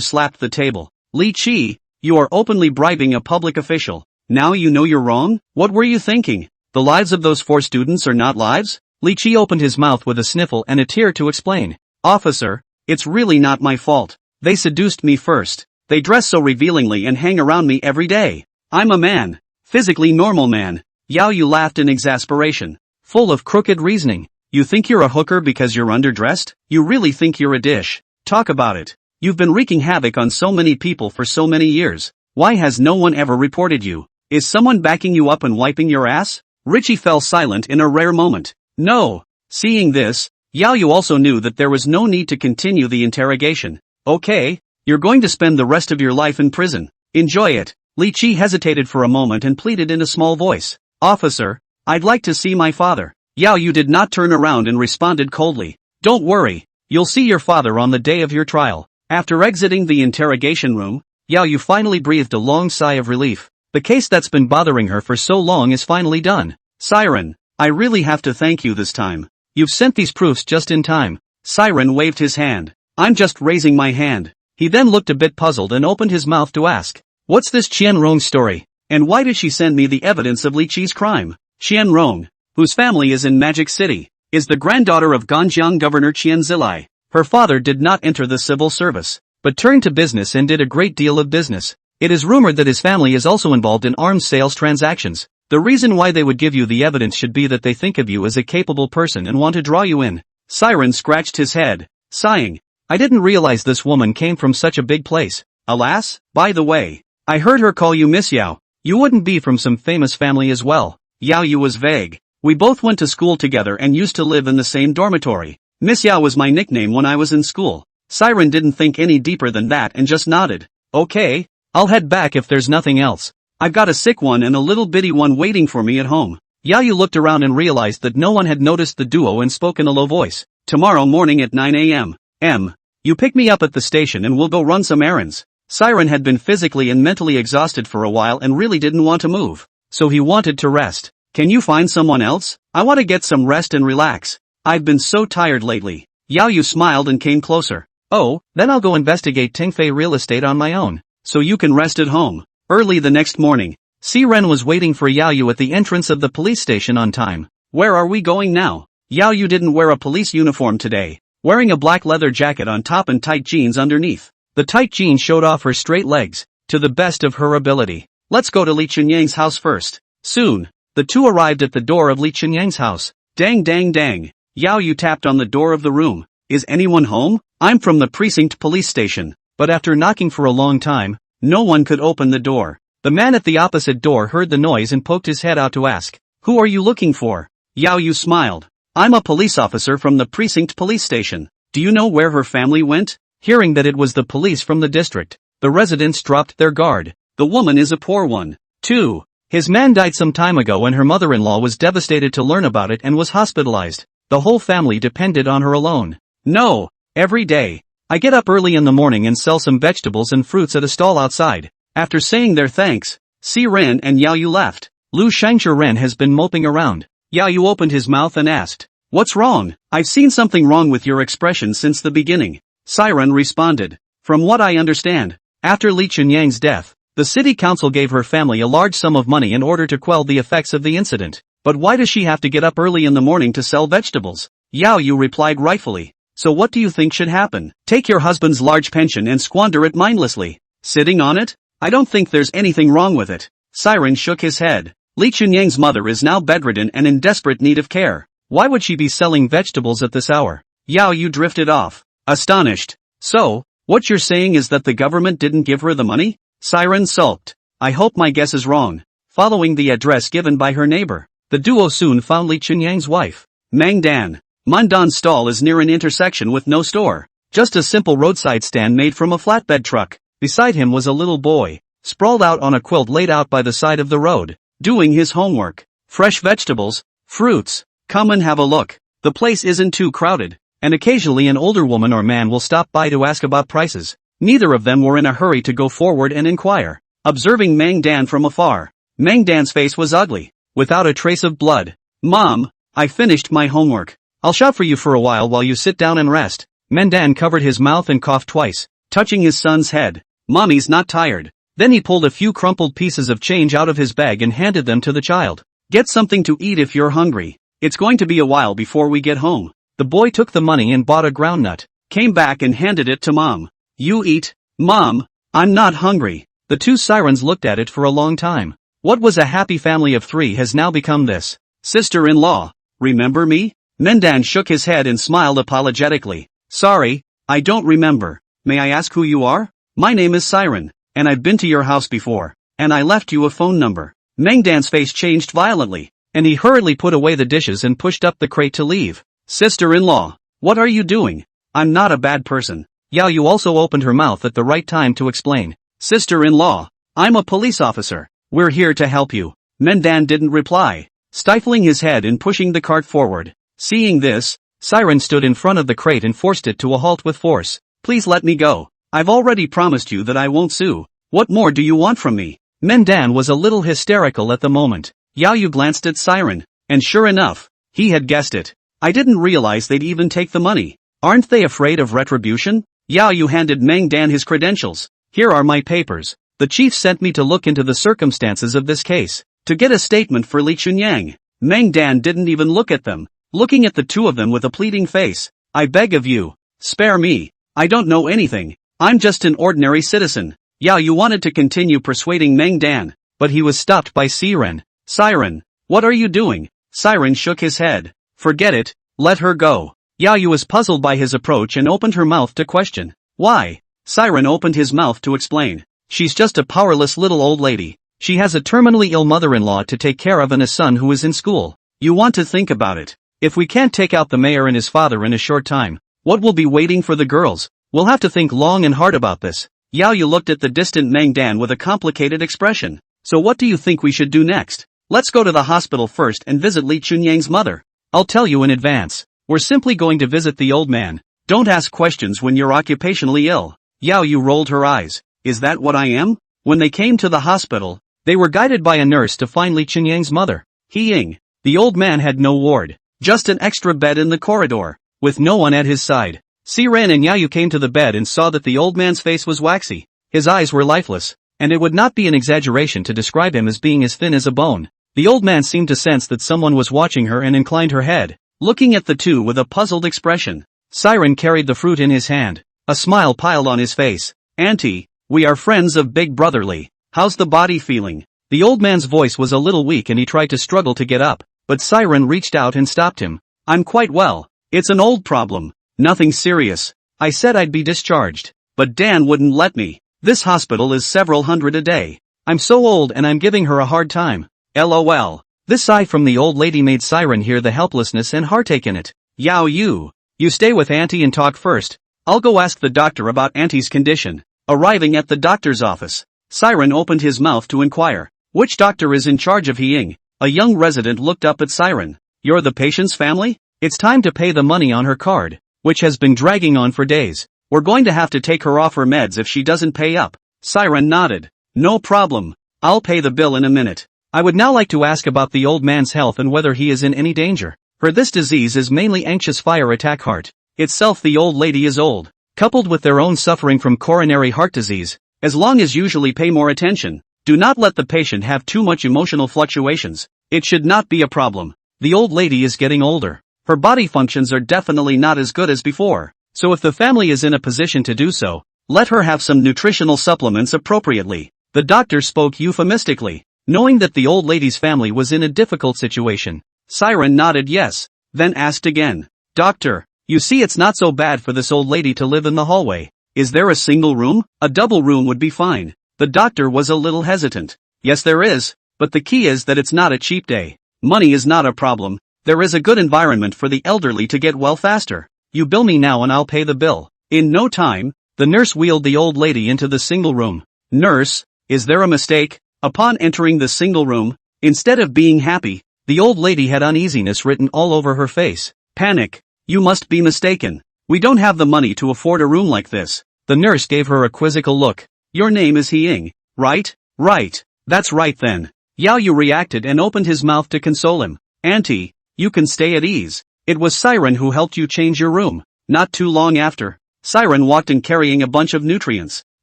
slapped the table. Li Qi, you are openly bribing a public official. Now you know you're wrong? What were you thinking? The lives of those 4 students are not lives? Li Qi opened his mouth with a sniffle and a tear to explain. Officer, it's really not my fault. They seduced me first. They dress so revealingly and hang around me every day. I'm a man. Physically normal man. Yao Yu laughed in exasperation, full of crooked reasoning. You think you're a hooker because you're underdressed? You really think you're a dish? Talk about it. You've been wreaking havoc on so many people for so many years. Why has no one ever reported you? Is someone backing you up and wiping your ass? Richie fell silent in a rare moment. No. Seeing this, Yao Yu also knew that there was no need to continue the interrogation. Okay, you're going to spend the rest of your life in prison. Enjoy it. Li Chi hesitated for a moment and pleaded in a small voice. Officer, I'd like to see my father. Yao Yu did not turn around and responded coldly. Don't worry, you'll see your father on the day of your trial. After exiting the interrogation room, Yao Yu finally breathed a long sigh of relief. The case that's been bothering her for so long is finally done. Siren, I really have to thank you this time. You've sent these proofs just in time. Siren waved his hand. I'm just raising my hand. He then looked a bit puzzled and opened his mouth to ask. What's this Qian Rong story? And why did she send me the evidence of Li Chi's crime? Qian Rong, whose family is in Magic City, is the granddaughter of Ganjiang Governor Qian Zilai. Her father did not enter the civil service, but turned to business and did a great deal of business. It is rumored that his family is also involved in arms sales transactions. The reason why they would give you the evidence should be that they think of you as a capable person and want to draw you in. Siren scratched his head, sighing. I didn't realize this woman came from such a big place. Alas, by the way, I heard her call you Miss Yao. You wouldn't be from some famous family as well. Yao Yu was vague. We both went to school together and used to live in the same dormitory. Miss Yao was my nickname when I was in school. Siren didn't think any deeper than that and just nodded. Okay, I'll head back if there's nothing else. I've got a sick one and a little bitty one waiting for me at home. Yao Yu looked around and realized that no one had noticed the duo and spoke in a low voice. Tomorrow morning at 9 a.m. You pick me up at the station and we'll go run some errands. Siren had been physically and mentally exhausted for a while and really didn't want to move. So he wanted to rest. Can you find someone else? I want to get some rest and relax. I've been so tired lately. Yao Yu smiled and came closer. Oh, then I'll go investigate Tingfei real estate on my own. So you can rest at home. Early the next morning, Siren was waiting for Yao Yu at the entrance of the police station on time. Where are we going now? Yao Yu didn't wear a police uniform today, wearing a black leather jacket on top and tight jeans underneath. The tight jeans showed off her straight legs, to the best of her ability. Let's go to Li Chunyang's house first. Soon, the two arrived at the door of Li Chunyang's house. Dang dang dang. Yao Yu tapped on the door of the room. Is anyone home? I'm from the precinct police station. But after knocking for a long time, no one could open the door. The man at the opposite door heard the noise and poked his head out to ask, Who are you looking for? Yao Yu smiled. I'm a police officer from the precinct police station. Do you know where her family went? Hearing that it was the police from the district, the residents dropped their guard. The woman is a poor one, too. His man died some time ago and her mother-in-law was devastated to learn about it and was hospitalized. The whole family depended on her alone. No, every day, I get up early in the morning and sell some vegetables and fruits at a stall outside. After saying their thanks, Si Ren and Yao Yu left. Lu Shangshi Ren has been moping around. Yao Yu opened his mouth and asked, What's wrong? I've seen something wrong with your expression since the beginning. Siren responded. From what I understand, after Li Chunyang's death, the city council gave her family a large sum of money in order to quell the effects of the incident. But why does she have to get up early in the morning to sell vegetables? Yao Yu replied rightfully. So what do you think should happen? Take your husband's large pension and squander it mindlessly. Sitting on it? I don't think there's anything wrong with it. Siren shook his head. Li Chunyang's mother is now bedridden and in desperate need of care. Why would she be selling vegetables at this hour? Yao Yu drifted off, astonished. So, what you're saying is that the government didn't give her the money? Siren sulked. I hope my guess is wrong. Following the address given by her neighbor, the duo soon found Li Chunyang's wife. Mangdan. Mandan's stall is near an intersection with no store. Just a simple roadside stand made from a flatbed truck. Beside him was a little boy, sprawled out on a quilt laid out by the side of the road, doing his homework. Fresh vegetables, fruits. Come and have a look. The place isn't too crowded, and occasionally an older woman or man will stop by to ask about prices. Neither of them were in a hurry to go forward and inquire. Observing Mangdan from afar, Mangdan's face was ugly, without a trace of blood. Mom, I finished my homework. I'll shop for you for a while you sit down and rest. Mangdan covered his mouth and coughed twice, touching his son's head. Mommy's not tired. Then he pulled a few crumpled pieces of change out of his bag and handed them to the child. Get something to eat if you're hungry. It's going to be a while before we get home. The boy took the money and bought a groundnut, came back and handed it to Mom. You eat. Mom, I'm not hungry. The two sirens looked at it for a long time. What was a happy family of 3 has now become this. Sister-in-law. Remember me? Mendan shook his head and smiled apologetically. Sorry, I don't remember. May I ask who you are? My name is Siren, and I've been to your house before, and I left you a phone number. Mengdan's face changed violently, and he hurriedly put away the dishes and pushed up the crate to leave. Sister-in-law, what are you doing? I'm not a bad person. Yao Yu also opened her mouth at the right time to explain. Sister-in-law, I'm a police officer. We're here to help you. Mendan didn't reply, stifling his head and pushing the cart forward. Seeing this, Siren stood in front of the crate and forced it to a halt with force. Please let me go. I've already promised you that I won't sue. What more do you want from me? Mendan was a little hysterical at the moment. Yao Yu glanced at Siren, and sure enough, he had guessed it. I didn't realize they'd even take the money. Aren't they afraid of retribution? Yao Yu handed Mengdan his credentials. Here are my papers. The chief sent me to look into the circumstances of this case, to get a statement for Li Chunyang. Mengdan didn't even look at them, looking at the two of them with a pleading face. I beg of you, spare me. I don't know anything. I'm just an ordinary citizen. Yao Yu wanted to continue persuading Mengdan, but he was stopped by Siren. Siren, what are you doing? Siren shook his head. Forget it, let her go. Yao Yu was puzzled by his approach and opened her mouth to question. Why? Siren opened his mouth to explain. She's just a powerless little old lady. She has a terminally ill mother-in-law to take care of and a son who is in school. You want to think about it. If we can't take out the mayor and his father in a short time, what will be waiting for the girls? We'll have to think long and hard about this. Yao Yu looked at the distant Mengdan with a complicated expression. So what do you think we should do next? Let's go to the hospital first and visit Li Chunyang's mother. I'll tell you in advance. We're simply going to visit the old man. Don't ask questions when you're occupationally ill. Yao Yu rolled her eyes. Is that what I am? When they came to the hospital, they were guided by a nurse to find Li Chunyang's mother. Ying. The old man had no ward. Just an extra bed in the corridor, with no one at his side. Siren and Yao Yu came to the bed and saw that the old man's face was waxy. His eyes were lifeless, and it would not be an exaggeration to describe him as being as thin as a bone. The old man seemed to sense that someone was watching her and inclined her head, looking at the two with a puzzled expression. Siren carried the fruit in his hand. A smile piled on his face. Auntie, we are friends of Big Brotherly. How's the body feeling? The old man's voice was a little weak and he tried to struggle to get up, but Siren reached out and stopped him. I'm quite well. It's an old problem. Nothing serious. I said I'd be discharged, but Dan wouldn't let me. This hospital is several hundred a day. I'm so old and I'm giving her a hard time. LOL. This sigh from the old lady made Siren hear the helplessness and heartache in it. Yao Yu, you stay with Auntie and talk first. I'll go ask the doctor about Auntie's condition. Arriving at the doctor's office, Siren opened his mouth to inquire. Which doctor is in charge of Ying? A young resident looked up at Siren. You're the patient's family? It's time to pay the money on her card, which has been dragging on for days. We're going to have to take her off her meds if she doesn't pay up. Siren nodded. No problem. I'll pay the bill in a minute. I would now like to ask about the old man's health and whether he is in any danger. For this disease is mainly anxious fire attack heart. Itself the old lady is old, coupled with their own suffering from coronary heart disease. As long as usually pay more attention. Do not let the patient have too much emotional fluctuations. It should not be a problem. The old lady is getting older. Her body functions are definitely not as good as before. So if the family is in a position to do so, let her have some nutritional supplements appropriately. The doctor spoke euphemistically, knowing that the old lady's family was in a difficult situation. Siren nodded yes, then asked again. Doctor, you see it's not so bad for this old lady to live in the hallway. Is there a single room? A double room would be fine. The doctor was a little hesitant. Yes there is, but the key is that it's not a cheap day. Money is not a problem. There is a good environment for the elderly to get well faster. You bill me now and I'll pay the bill. In no time, the nurse wheeled the old lady into the single room. Nurse, is there a mistake? Upon entering the single room, instead of being happy, the old lady had uneasiness written all over her face. Panic. You must be mistaken. We don't have the money to afford a room like this. The nurse gave her a quizzical look. Your name is Ying, right? Right. That's right then. Yao Yu reacted and opened his mouth to console him. Auntie, you can stay at ease. It was Siren who helped you change your room. Not too long after, Siren walked in carrying a bunch of nutrients.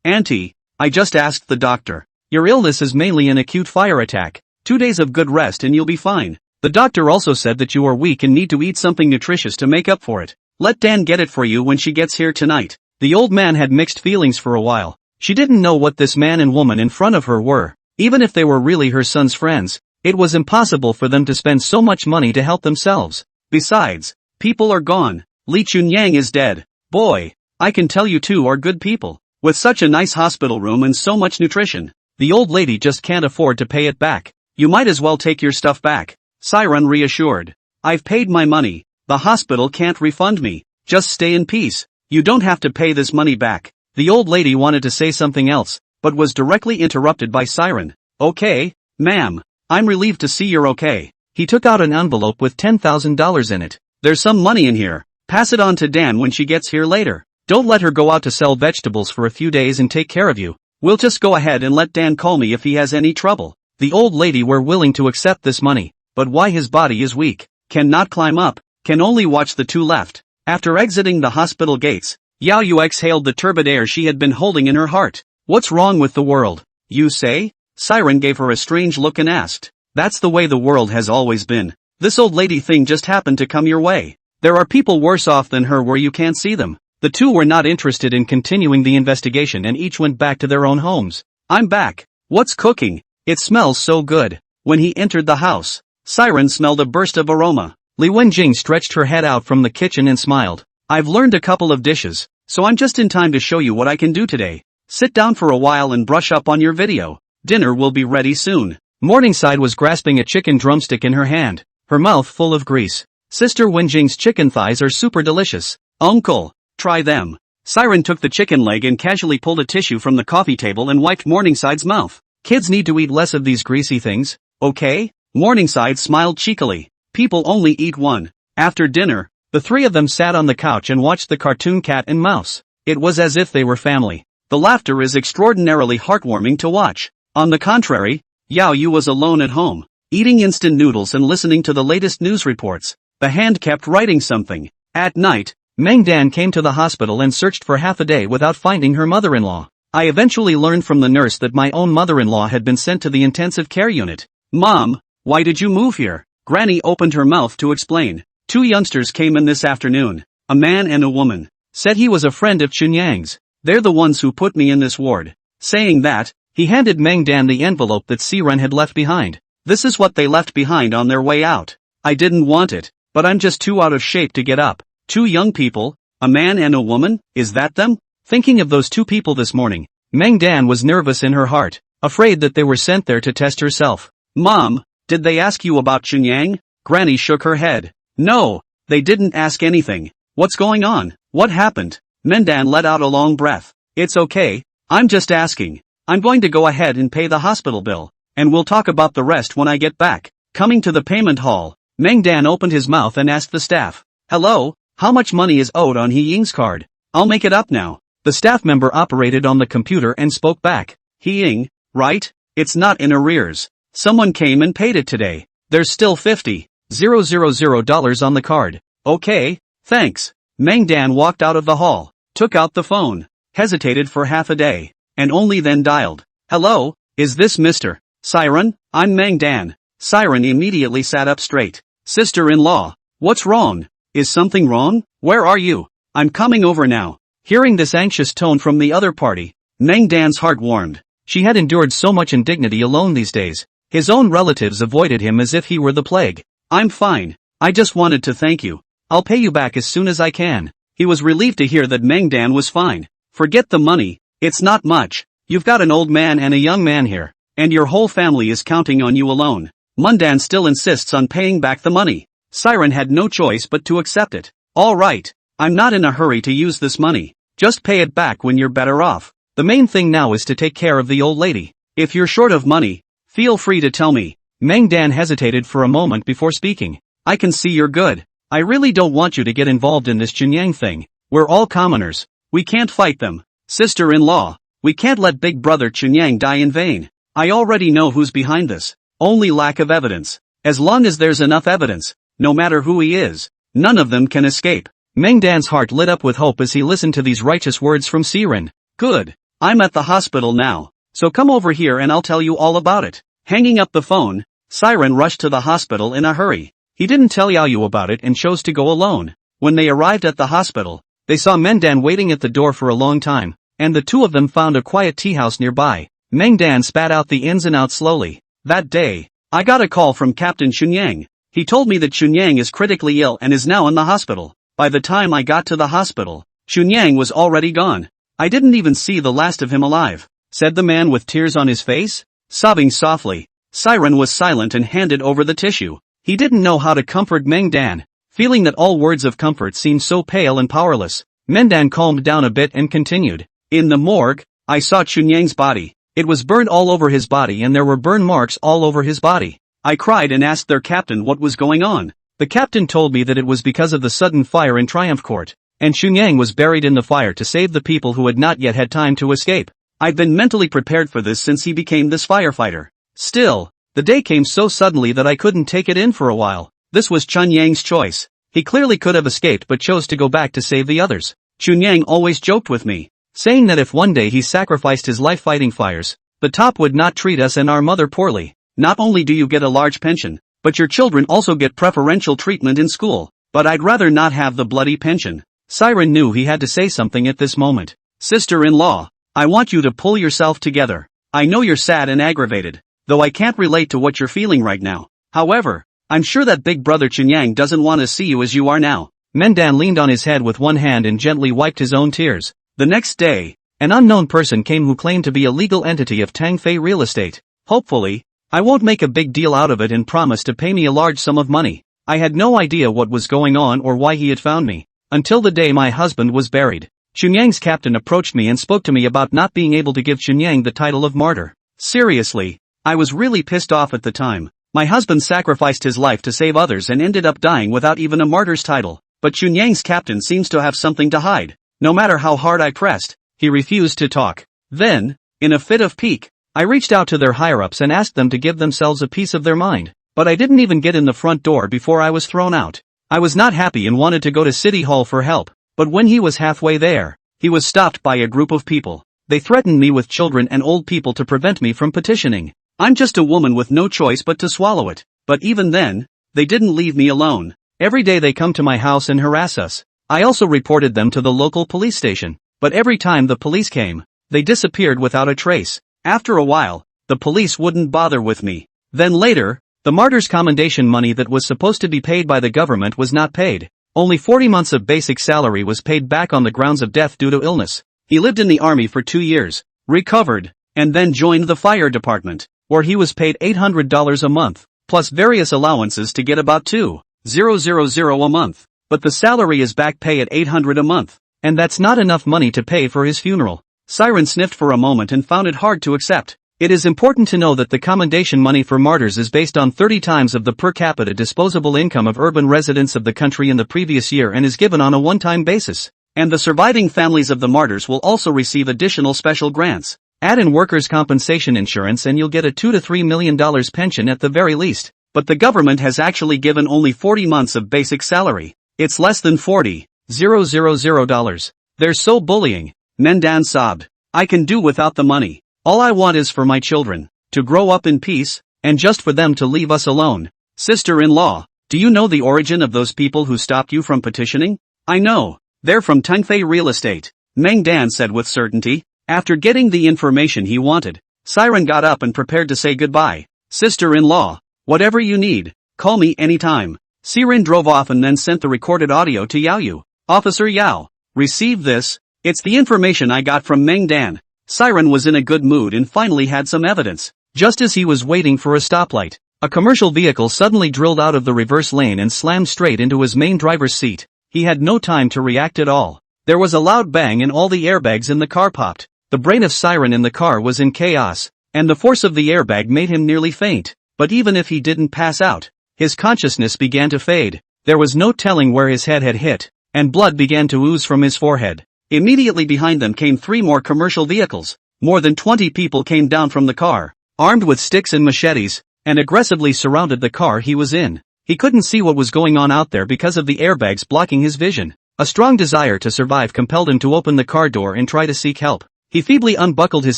Auntie, I just asked the doctor. Your illness is mainly an acute fire attack. 2 days of good rest and you'll be fine. The doctor also said that you are weak and need to eat something nutritious to make up for it. Let Dan get it for you when she gets here tonight. The old man had mixed feelings for a while. She didn't know what this man and woman in front of her were. Even if they were really her son's friends, it was impossible for them to spend so much money to help themselves. Besides, people are gone. Li Chunyang is dead. Boy, I can tell you two are good people. With such a nice hospital room and so much nutrition, the old lady just can't afford to pay it back. You might as well take your stuff back. Siren reassured. I've paid my money. The hospital can't refund me. Just stay in peace. You don't have to pay this money back. The old lady wanted to say something else, but was directly interrupted by Siren. Okay, ma'am. I'm relieved to see you're okay. He took out an envelope with $10,000 in it. There's some money in here. Pass it on to Dan when she gets here later. Don't let her go out to sell vegetables for a few days and take care of you. We'll just go ahead and let Dan call me if he has any trouble. The old lady were willing to accept this money, but why his body is weak, cannot climb up, can only watch the two left. After exiting the hospital gates, Yao Yu exhaled the turbid air she had been holding in her heart. What's wrong with the world? You say? Siren gave her a strange look and asked. That's the way the world has always been. This old lady thing just happened to come your way. There are people worse off than her where you can't see them. The two were not interested in continuing the investigation and each went back to their own homes. I'm back. What's cooking? It smells so good. When he entered the house, Siren smelled a burst of aroma. Li Wenjing stretched her head out from the kitchen and smiled. I've learned a couple of dishes, so I'm just in time to show you what I can do today. Sit down for a while and brush up on your video. Dinner will be ready soon. Morningside was grasping a chicken drumstick in her hand, her mouth full of grease. Sister Wenjing's chicken thighs are super delicious. Uncle, try them. Siren took the chicken leg and casually pulled a tissue from the coffee table and wiped Morningside's mouth. Kids need to eat less of these greasy things, okay? Morningside smiled cheekily. People only eat one. After dinner, the three of them sat on the couch and watched the cartoon Cat and Mouse. It was as if they were family. The laughter is extraordinarily heartwarming to watch. On the contrary, Yao Yu was alone at home, eating instant noodles and listening to the latest news reports. The hand kept writing something. At night, Meng Dan came to the hospital and searched for half a day without finding her mother-in-law. I eventually learned from the nurse that my own mother-in-law had been sent to the intensive care unit. Mom, why did you move here? Granny opened her mouth to explain. Two youngsters came in this afternoon, a man and a woman. Said he was a friend of Chunyang's. They're the ones who put me in this ward. Saying that, he handed Meng Dan the envelope that Siren had left behind. This is what they left behind on their way out. I didn't want it, but I'm just too out of shape to get up. Two young people, a man and a woman, is that them? Thinking of those two people this morning, Meng Dan was nervous in her heart, afraid that they were sent there to test herself. Mom, did they ask you about Chunyang? Granny shook her head. No, they didn't ask anything. What's going on? What happened? Mendan let out a long breath. It's okay, I'm just asking. I'm going to go ahead and pay the hospital bill, and we'll talk about the rest when I get back. Coming to the payment hall, Meng Dan opened his mouth and asked the staff. Hello, how much money is owed on He Ying's card? I'll make it up now. The staff member operated on the computer and spoke back. He Ying, right? It's not in arrears. Someone came and paid it today. There's still $50,000 on the card. Okay, thanks. Meng Dan walked out of the hall, took out the phone, hesitated for half a day, and only then dialed. Hello, is this Mr. Siren? I'm Meng Dan. Siren immediately sat up straight. Sister-in-law, what's wrong? Is something wrong? Where are you? I'm coming over now. Hearing this anxious tone from the other party, Meng Dan's heart warmed. She had endured so much indignity alone these days. His own relatives avoided him as if he were the plague. I'm fine. I just wanted to thank you. I'll pay you back as soon as I can. He was relieved to hear that Meng Dan was fine. Forget the money. It's not much. You've got an old man and a young man here, and your whole family is counting on you alone. Mundan still insists on paying back the money. Siren had no choice but to accept it. All right. I'm not in a hurry to use this money. Just pay it back when you're better off. The main thing now is to take care of the old lady. If you're short of money, feel free to tell me. Meng Dan hesitated for a moment before speaking. I can see you're good. I really don't want you to get involved in this Chunyang thing. We're all commoners. We can't fight them. Sister-in-law, we can't let big brother Chunyang die in vain. I already know who's behind this. Only lack of evidence. As long as there's enough evidence, no matter who he is, none of them can escape. Meng Dan's heart lit up with hope as he listened to these righteous words from Siren. Good. I'm at the hospital now, so come over here and I'll tell you all about it. Hanging up the phone, Siren rushed to the hospital in a hurry. He didn't tell Yao Yu about it and chose to go alone. When they arrived at the hospital, they saw Mendan waiting at the door for a long time, and the two of them found a quiet tea house nearby. Meng Dan spat out the ins and outs slowly. That day, I got a call from Captain Chunyang. He told me that Chunyang is critically ill and is now in the hospital. By the time I got to the hospital, Chunyang was already gone. I didn't even see the last of him alive, said the man with tears on his face. Sobbing softly, Siren was silent and handed over the tissue. He didn't know how to comfort Meng Dan. Feeling that all words of comfort seemed so pale and powerless, Meng Dan calmed down a bit and continued. In the morgue, I saw Chunyang's body. It was burned all over his body and there were burn marks all over his body. I cried and asked their captain what was going on. The captain told me that it was because of the sudden fire in Triumph Court, and Chunyang was buried in the fire to save the people who had not yet had time to escape. I'd been mentally prepared for this since he became this firefighter. Still, the day came so suddenly that I couldn't take it in for a while. This was Chunyang's choice. He clearly could have escaped but chose to go back to save the others. Chunyang always joked with me, saying that if one day he sacrificed his life fighting fires, the top would not treat us and our mother poorly. Not only do you get a large pension, but your children also get preferential treatment in school. But I'd rather not have the bloody pension. Siren knew he had to say something at this moment. Sister-in-law, I want you to pull yourself together. I know you're sad and aggravated, though I can't relate to what you're feeling right now. However, I'm sure that big brother Chunyang doesn't want to see you as you are now. Meng Dan leaned on his head with one hand and gently wiped his own tears. The next day, an unknown person came who claimed to be a legal entity of Tangfei Real Estate. Hopefully, I won't make a big deal out of it and promised to pay me a large sum of money. I had no idea what was going on or why he had found me, until the day my husband was buried. Chunyang's captain approached me and spoke to me about not being able to give Chunyang the title of martyr. Seriously, I was really pissed off at the time. My husband sacrificed his life to save others and ended up dying without even a martyr's title. But Chunyang's captain seems to have something to hide. No matter how hard I pressed, he refused to talk. Then, in a fit of pique, I reached out to their higher-ups and asked them to give themselves a piece of their mind. But I didn't even get in the front door before I was thrown out. I was not happy and wanted to go to City Hall for help. But when he was halfway there, he was stopped by a group of people. They threatened me with children and old people to prevent me from petitioning. I'm just a woman with no choice but to swallow it. But even then, they didn't leave me alone. Every day they come to my house and harass us. I also reported them to the local police station. But every time the police came, they disappeared without a trace. After a while, the police wouldn't bother with me. Then later, the martyr's commendation money that was supposed to be paid by the government was not paid. Only 40 months of basic salary was paid back on the grounds of death due to illness. He lived in the army for 2 years, recovered, and then joined the fire department, where he was paid $800 a month, plus various allowances to get about $2,000 a month. But the salary is back pay at $800 a month, and that's not enough money to pay for his funeral. Siren sniffed for a moment and found it hard to accept. It is important to know that the commendation money for martyrs is based on 30 times of the per capita disposable income of urban residents of the country in the previous year and is given on a one-time basis. And the surviving families of the martyrs will also receive additional special grants. Add in workers' compensation insurance and you'll get a $2 to $3 million pension at the very least. But the government has actually given only 40 months of basic salary. It's less than $40,000. They're so bullying. Meng Dan sobbed. I can do without the money. All I want is for my children to grow up in peace, and just for them to leave us alone. Sister-in-law, do you know the origin of those people who stopped you from petitioning? I know. They're from Tangfei Real Estate, Meng Dan said with certainty. After getting the information he wanted, Siren got up and prepared to say goodbye. Sister-in-law, whatever you need, call me anytime. Siren drove off and then sent the recorded audio to Yao Yu. Officer Yao, receive this. It's the information I got from Meng Dan. Siren was in a good mood and finally had some evidence. Just as he was waiting for a stoplight, a commercial vehicle suddenly drilled out of the reverse lane and slammed straight into his main driver's seat. He had no time to react at all. There was a loud bang and all the airbags in the car popped. The brain of Siren in the car was in chaos, and the force of the airbag made him nearly faint. But even if he didn't pass out, his consciousness began to fade. There was no telling where his head had hit, and blood began to ooze from his forehead. Immediately behind them came 3 more commercial vehicles. More than 20 people came down from the car, armed with sticks and machetes, and aggressively surrounded the car he was in. He couldn't see what was going on out there because of the airbags blocking his vision. A strong desire to survive compelled him to open the car door and try to seek help. He feebly unbuckled his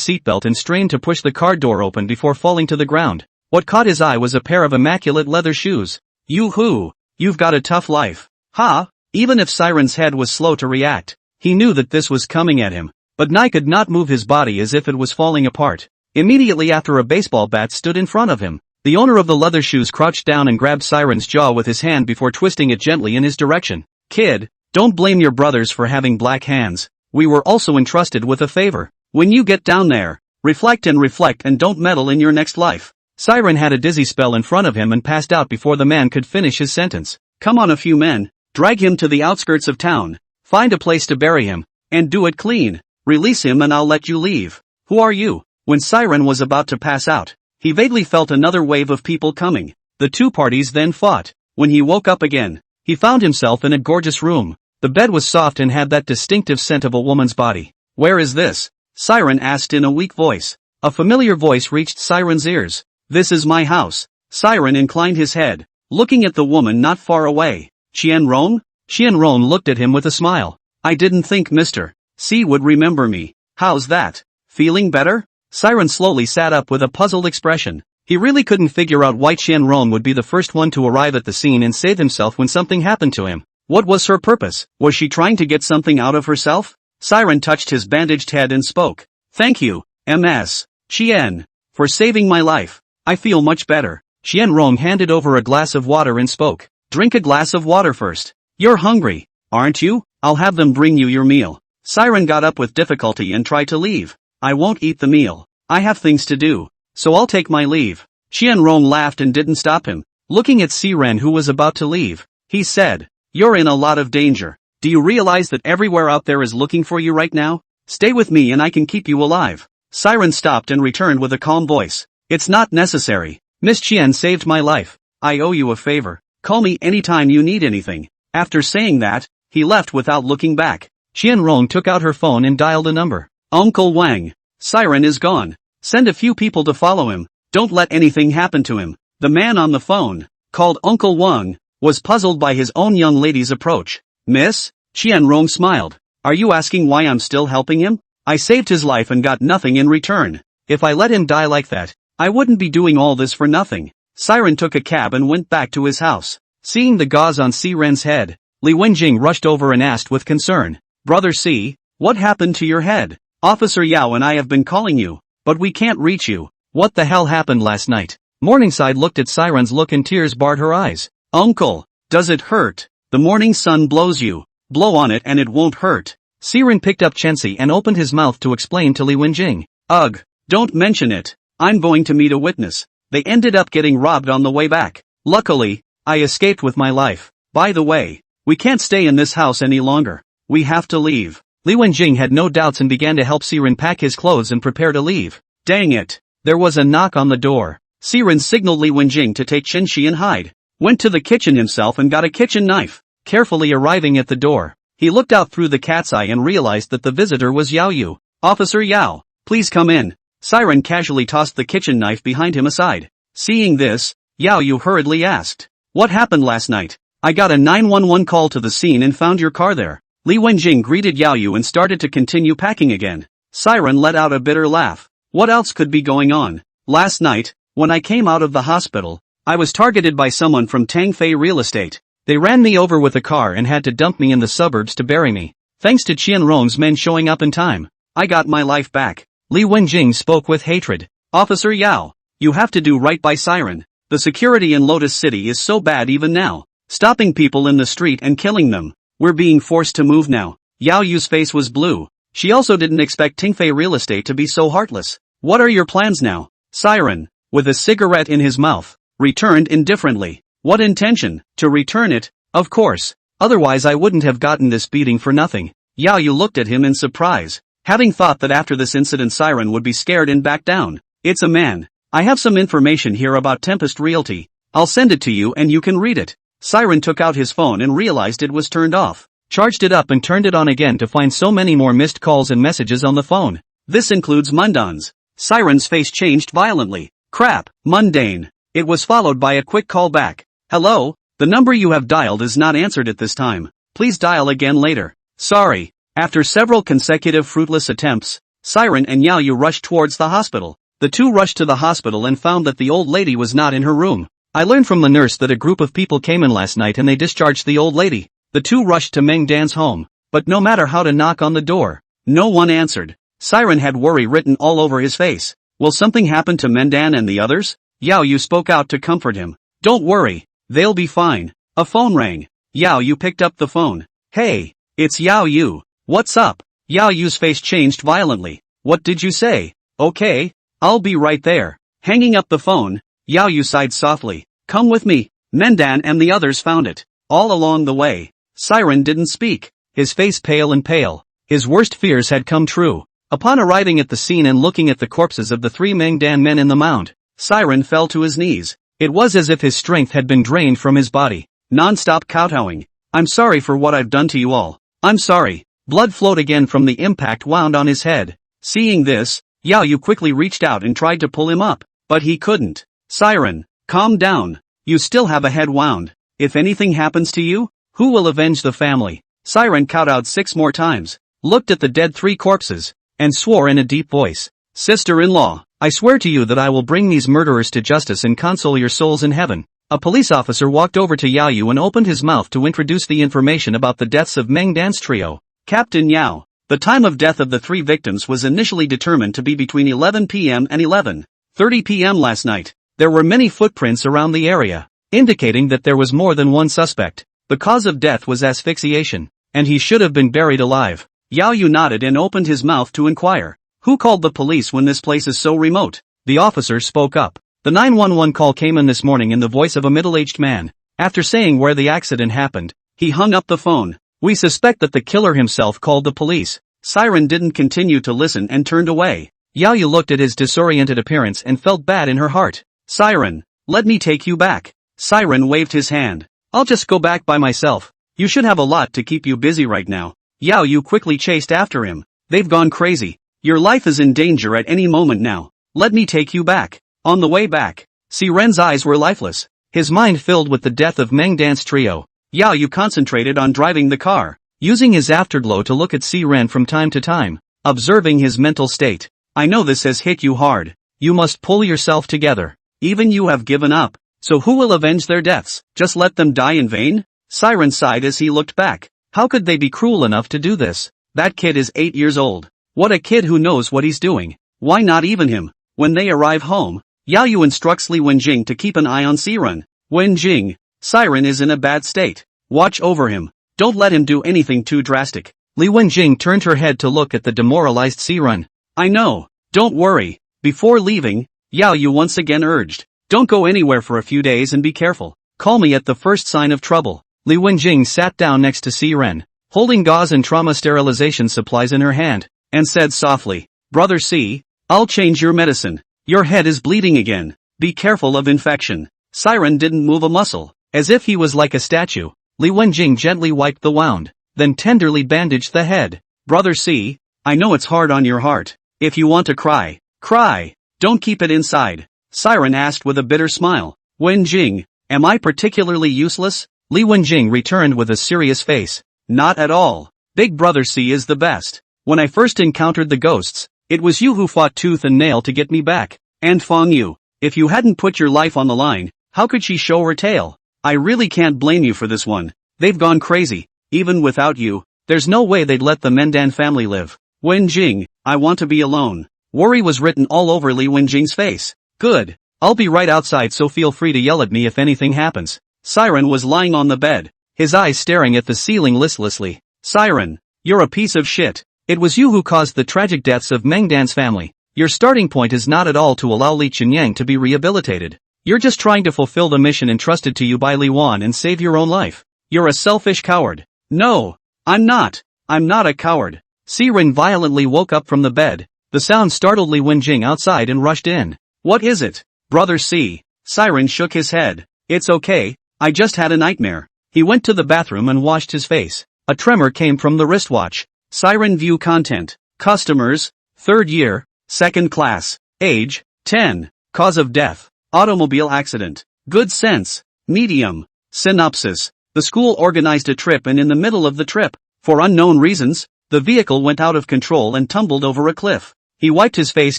seatbelt and strained to push the car door open before falling to the ground. What caught his eye was a pair of immaculate leather shoes. Yoo-hoo, you've got a tough life. Ha! Even if Siren's head was slow to react, he knew that this was coming at him. But Nye could not move his body as if it was falling apart. Immediately after, a baseball bat stood in front of him. The owner of the leather shoes crouched down and grabbed Siren's jaw with his hand before twisting it gently in his direction. Kid, don't blame your brothers for having black hands. We were also entrusted with a favor. When you get down there, reflect and don't meddle in your next life. Siren had a dizzy spell in front of him and passed out before the man could finish his sentence. Come on, a few men, drag him to the outskirts of town, find a place to bury him, and do it clean. Release him and I'll let you leave. Who are you? When Siren was about to pass out, he vaguely felt another wave of people coming. The two parties then fought. When he woke up again, he found himself in a gorgeous room. The bed was soft and had that distinctive scent of a woman's body. Where is this? Siren asked in a weak voice. A familiar voice reached Siren's ears. This is my house. Siren inclined his head, looking at the woman not far away. Qianrong? Qianrong looked at him with a smile. I didn't think Mr. C would remember me. How's that? Feeling better? Siren slowly sat up with a puzzled expression. He really couldn't figure out why Qianrong would be the first one to arrive at the scene and save himself when something happened to him. What was her purpose? Was she trying to get something out of herself? Siren touched his bandaged head and spoke. Thank you, Ms. Qian, for saving my life. I feel much better. Qianrong handed over a glass of water and spoke. Drink a glass of water first. You're hungry, aren't you? I'll have them bring you your meal. Siren got up with difficulty and tried to leave. I won't eat the meal. I have things to do, so I'll take my leave. Qianrong laughed and didn't stop him. Looking at Siren, who was about to leave, he said, You're in a lot of danger. Do you realize that everywhere out there is looking for you right now? Stay with me and I can keep you alive. Siren stopped and returned with a calm voice. It's not necessary. Miss Qian saved my life. I owe you a favor. Call me anytime you need anything. After saying that, he left without looking back. Qianrong took out her phone and dialed a number. Uncle Wang. Siren is gone. Send a few people to follow him. Don't let anything happen to him. The man on the phone, called Uncle Wang, was puzzled by his own young lady's approach. Miss? Qianrong smiled. Are you asking why I'm still helping him? I saved his life and got nothing in return. If I let him die like that, I wouldn't be doing all this for nothing. Siren took a cab and went back to his house. Seeing the gauze on Siren's head, Li Wenjing rushed over and asked with concern. Brother C, what happened to your head? Officer Yao and I have been calling you, but we can't reach you. What the hell happened last night? Morningside looked at Siren's look and tears barred her eyes. Uncle, does it hurt? The morning sun blows you. Blow on it and it won't hurt. Siren picked up Chensi and opened his mouth to explain to Li Wenjing. Ugh, don't mention it. I'm going to meet a witness. They ended up getting robbed on the way back. Luckily, I escaped with my life. By the way, we can't stay in this house any longer. We have to leave. Li Wenjing had no doubts and began to help Siren pack his clothes and prepare to leave. Dang it. There was a knock on the door. Siren signaled Li Wenjing to take Chenxi and hide. Went to the kitchen himself and got a kitchen knife. Carefully arriving at the door, he looked out through the cat's eye and realized that the visitor was Yao Yu. Officer Yao, please come in. Siren casually tossed the kitchen knife behind him aside. Seeing this, Yao Yu hurriedly asked. What happened last night? I got a 911 call to the scene and found your car there. Li Wenjing greeted Yao Yu and started to continue packing again. Siren let out a bitter laugh. What else could be going on? Last night, when I came out of the hospital, I was targeted by someone from Tangfei Real Estate. They ran me over with a car and had to dump me in the suburbs to bury me. Thanks to Qianrong's men showing up in time, I got my life back. Li Wenjing spoke with hatred. Officer Yao, you have to do right by Siren. The security in Lotus City is so bad even now. Stopping people in the street and killing them. We're being forced to move now. Yao Yu's face was blue. She also didn't expect Tangfei Real Estate to be so heartless. What are your plans now? Siren, with a cigarette in his mouth, returned indifferently. What intention? To return it, of course. Otherwise I wouldn't have gotten this beating for nothing. Yao Yu looked at him in surprise, having thought that after this incident Siren would be scared and back down. It's a man. I have some information here about Tempest Realty. I'll send it to you and you can read it. Siren took out his phone and realized it was turned off. Charged it up and turned it on again to find so many more missed calls and messages on the phone. This includes Mundan's. Siren's face changed violently. Crap, mundane. It was followed by a quick call back. Hello, the number you have dialed is not answered at this time. Please dial again later. Sorry. After several consecutive fruitless attempts, Siren and Yao Yu rushed towards the hospital. The two rushed to the hospital and found that the old lady was not in her room. I learned from the nurse that a group of people came in last night and they discharged the old lady. The two rushed to Meng Dan's home, but no matter how to knock on the door, no one answered. Siren had worry written all over his face. Will something happen to Mendan and the others? Yao Yu spoke out to comfort him. Don't worry, they'll be fine. A phone rang. Yao Yu picked up the phone. Hey, it's Yao Yu. What's up? Yao Yu's face changed violently. What did you say? Okay, I'll be right there. Hanging up the phone, Yao Yu sighed softly. Come with me. Mendan and the others found it. All along the way, Siren didn't speak, his face pale and pale. His worst fears had come true. Upon arriving at the scene and looking at the corpses of the 3 Mengdan men in the mound, Siren fell to his knees. It was as if his strength had been drained from his body. Non-stop kowtowing. I'm sorry for what I've done to you all. I'm sorry. Blood flowed again from the impact wound on his head. Seeing this, Yao Yu quickly reached out and tried to pull him up, but he couldn't. Siren, calm down. You still have a head wound. If anything happens to you, who will avenge the family? Siren kowtowed 6 more times, looked at the dead 3 corpses, and swore in a deep voice. Sister-in-law, I swear to you that I will bring these murderers to justice and console your souls in heaven. A police officer walked over to Yao Yu and opened his mouth to introduce the information about the deaths of Meng Dan's trio. Captain Yao, the time of death of the 3 victims was initially determined to be between 11 p.m. and 11:30 p.m. last night. There were many footprints around the area, indicating that there was more than one suspect. The cause of death was asphyxiation, and he should have been buried alive. Yao Yu nodded and opened his mouth to inquire. Who called the police when this place is so remote? The officer spoke up. The 911 call came in this morning in the voice of a middle-aged man. After saying where the accident happened, he hung up the phone. We suspect that the killer himself called the police. Siren didn't continue to listen and turned away. Yao Yu looked at his disoriented appearance and felt bad in her heart. Siren, let me take you back. Siren waved his hand. I'll just go back by myself. You should have a lot to keep you busy right now. Yao Yu quickly chased after him. They've gone crazy. Your life is in danger at any moment now. Let me take you back. On the way back, Siren's eyes were lifeless, his mind filled with the death of Meng Dan's trio. Yao Yu concentrated on driving the car, using his afterglow to look at Siren from time to time, observing his mental state. I know this has hit you hard. You must pull yourself together. Even you have given up. So who will avenge their deaths? Just let them die in vain? Siren sighed as he looked back. How could they be cruel enough to do this? That kid is 8 years old. What a kid who knows what he's doing. Why not even him? When they arrive home, Yao Yu instructs Li Wenjing to keep an eye on Siren. Wenjing, Siren is in a bad state. Watch over him. Don't let him do anything too drastic. Li Wenjing turned her head to look at the demoralized Siren. I know. Don't worry. Before leaving, Yao Yu once again urged. Don't go anywhere for a few days and be careful. Call me at the first sign of trouble. Li Wenjing sat down next to Siren, holding gauze and trauma sterilization supplies in her hand, and said softly, Brother C, I'll change your medicine. Your head is bleeding again. Be careful of infection. Siren didn't move a muscle, as if he was like a statue. Li Wenjing gently wiped the wound, then tenderly bandaged the head. Brother C, I know it's hard on your heart. If you want to cry, cry. Don't keep it inside. Siren asked with a bitter smile. Wenjing, am I particularly useless? Li Wenjing returned with a serious face. Not at all. Big Brother C is the best. When I first encountered the ghosts, it was you who fought tooth and nail to get me back. And Fongu, if you hadn't put your life on the line, how could she show her tail? I really can't blame you for this one. They've gone crazy. Even without you, there's no way they'd let the Mendan family live. Wenjing, I want to be alone. Worry was written all over Li Wenjing's face. Good. I'll be right outside, so feel free to yell at me if anything happens. Siren was lying on the bed, his eyes staring at the ceiling listlessly. Siren, you're a piece of shit. It was you who caused the tragic deaths of Meng Dan's family. Your starting point is not at all to allow Li Qinyang to be rehabilitated. You're just trying to fulfill the mission entrusted to you by Li Wan and save your own life. You're a selfish coward. No, I'm not. I'm not a coward. Siren violently woke up from the bed. The sound startled Li Wenjing outside and rushed in. What is it? Brother C. Siren shook his head. It's okay, I just had a nightmare. He went to the bathroom and washed his face. A tremor came from the wristwatch. Siren view content. Customers, 3rd year, 2nd class. Age, 10. Cause of death, automobile accident. Good sense, medium. Synopsis. The school organized a trip, and in the middle of the trip, for unknown reasons, the vehicle went out of control and tumbled over a cliff. He wiped his face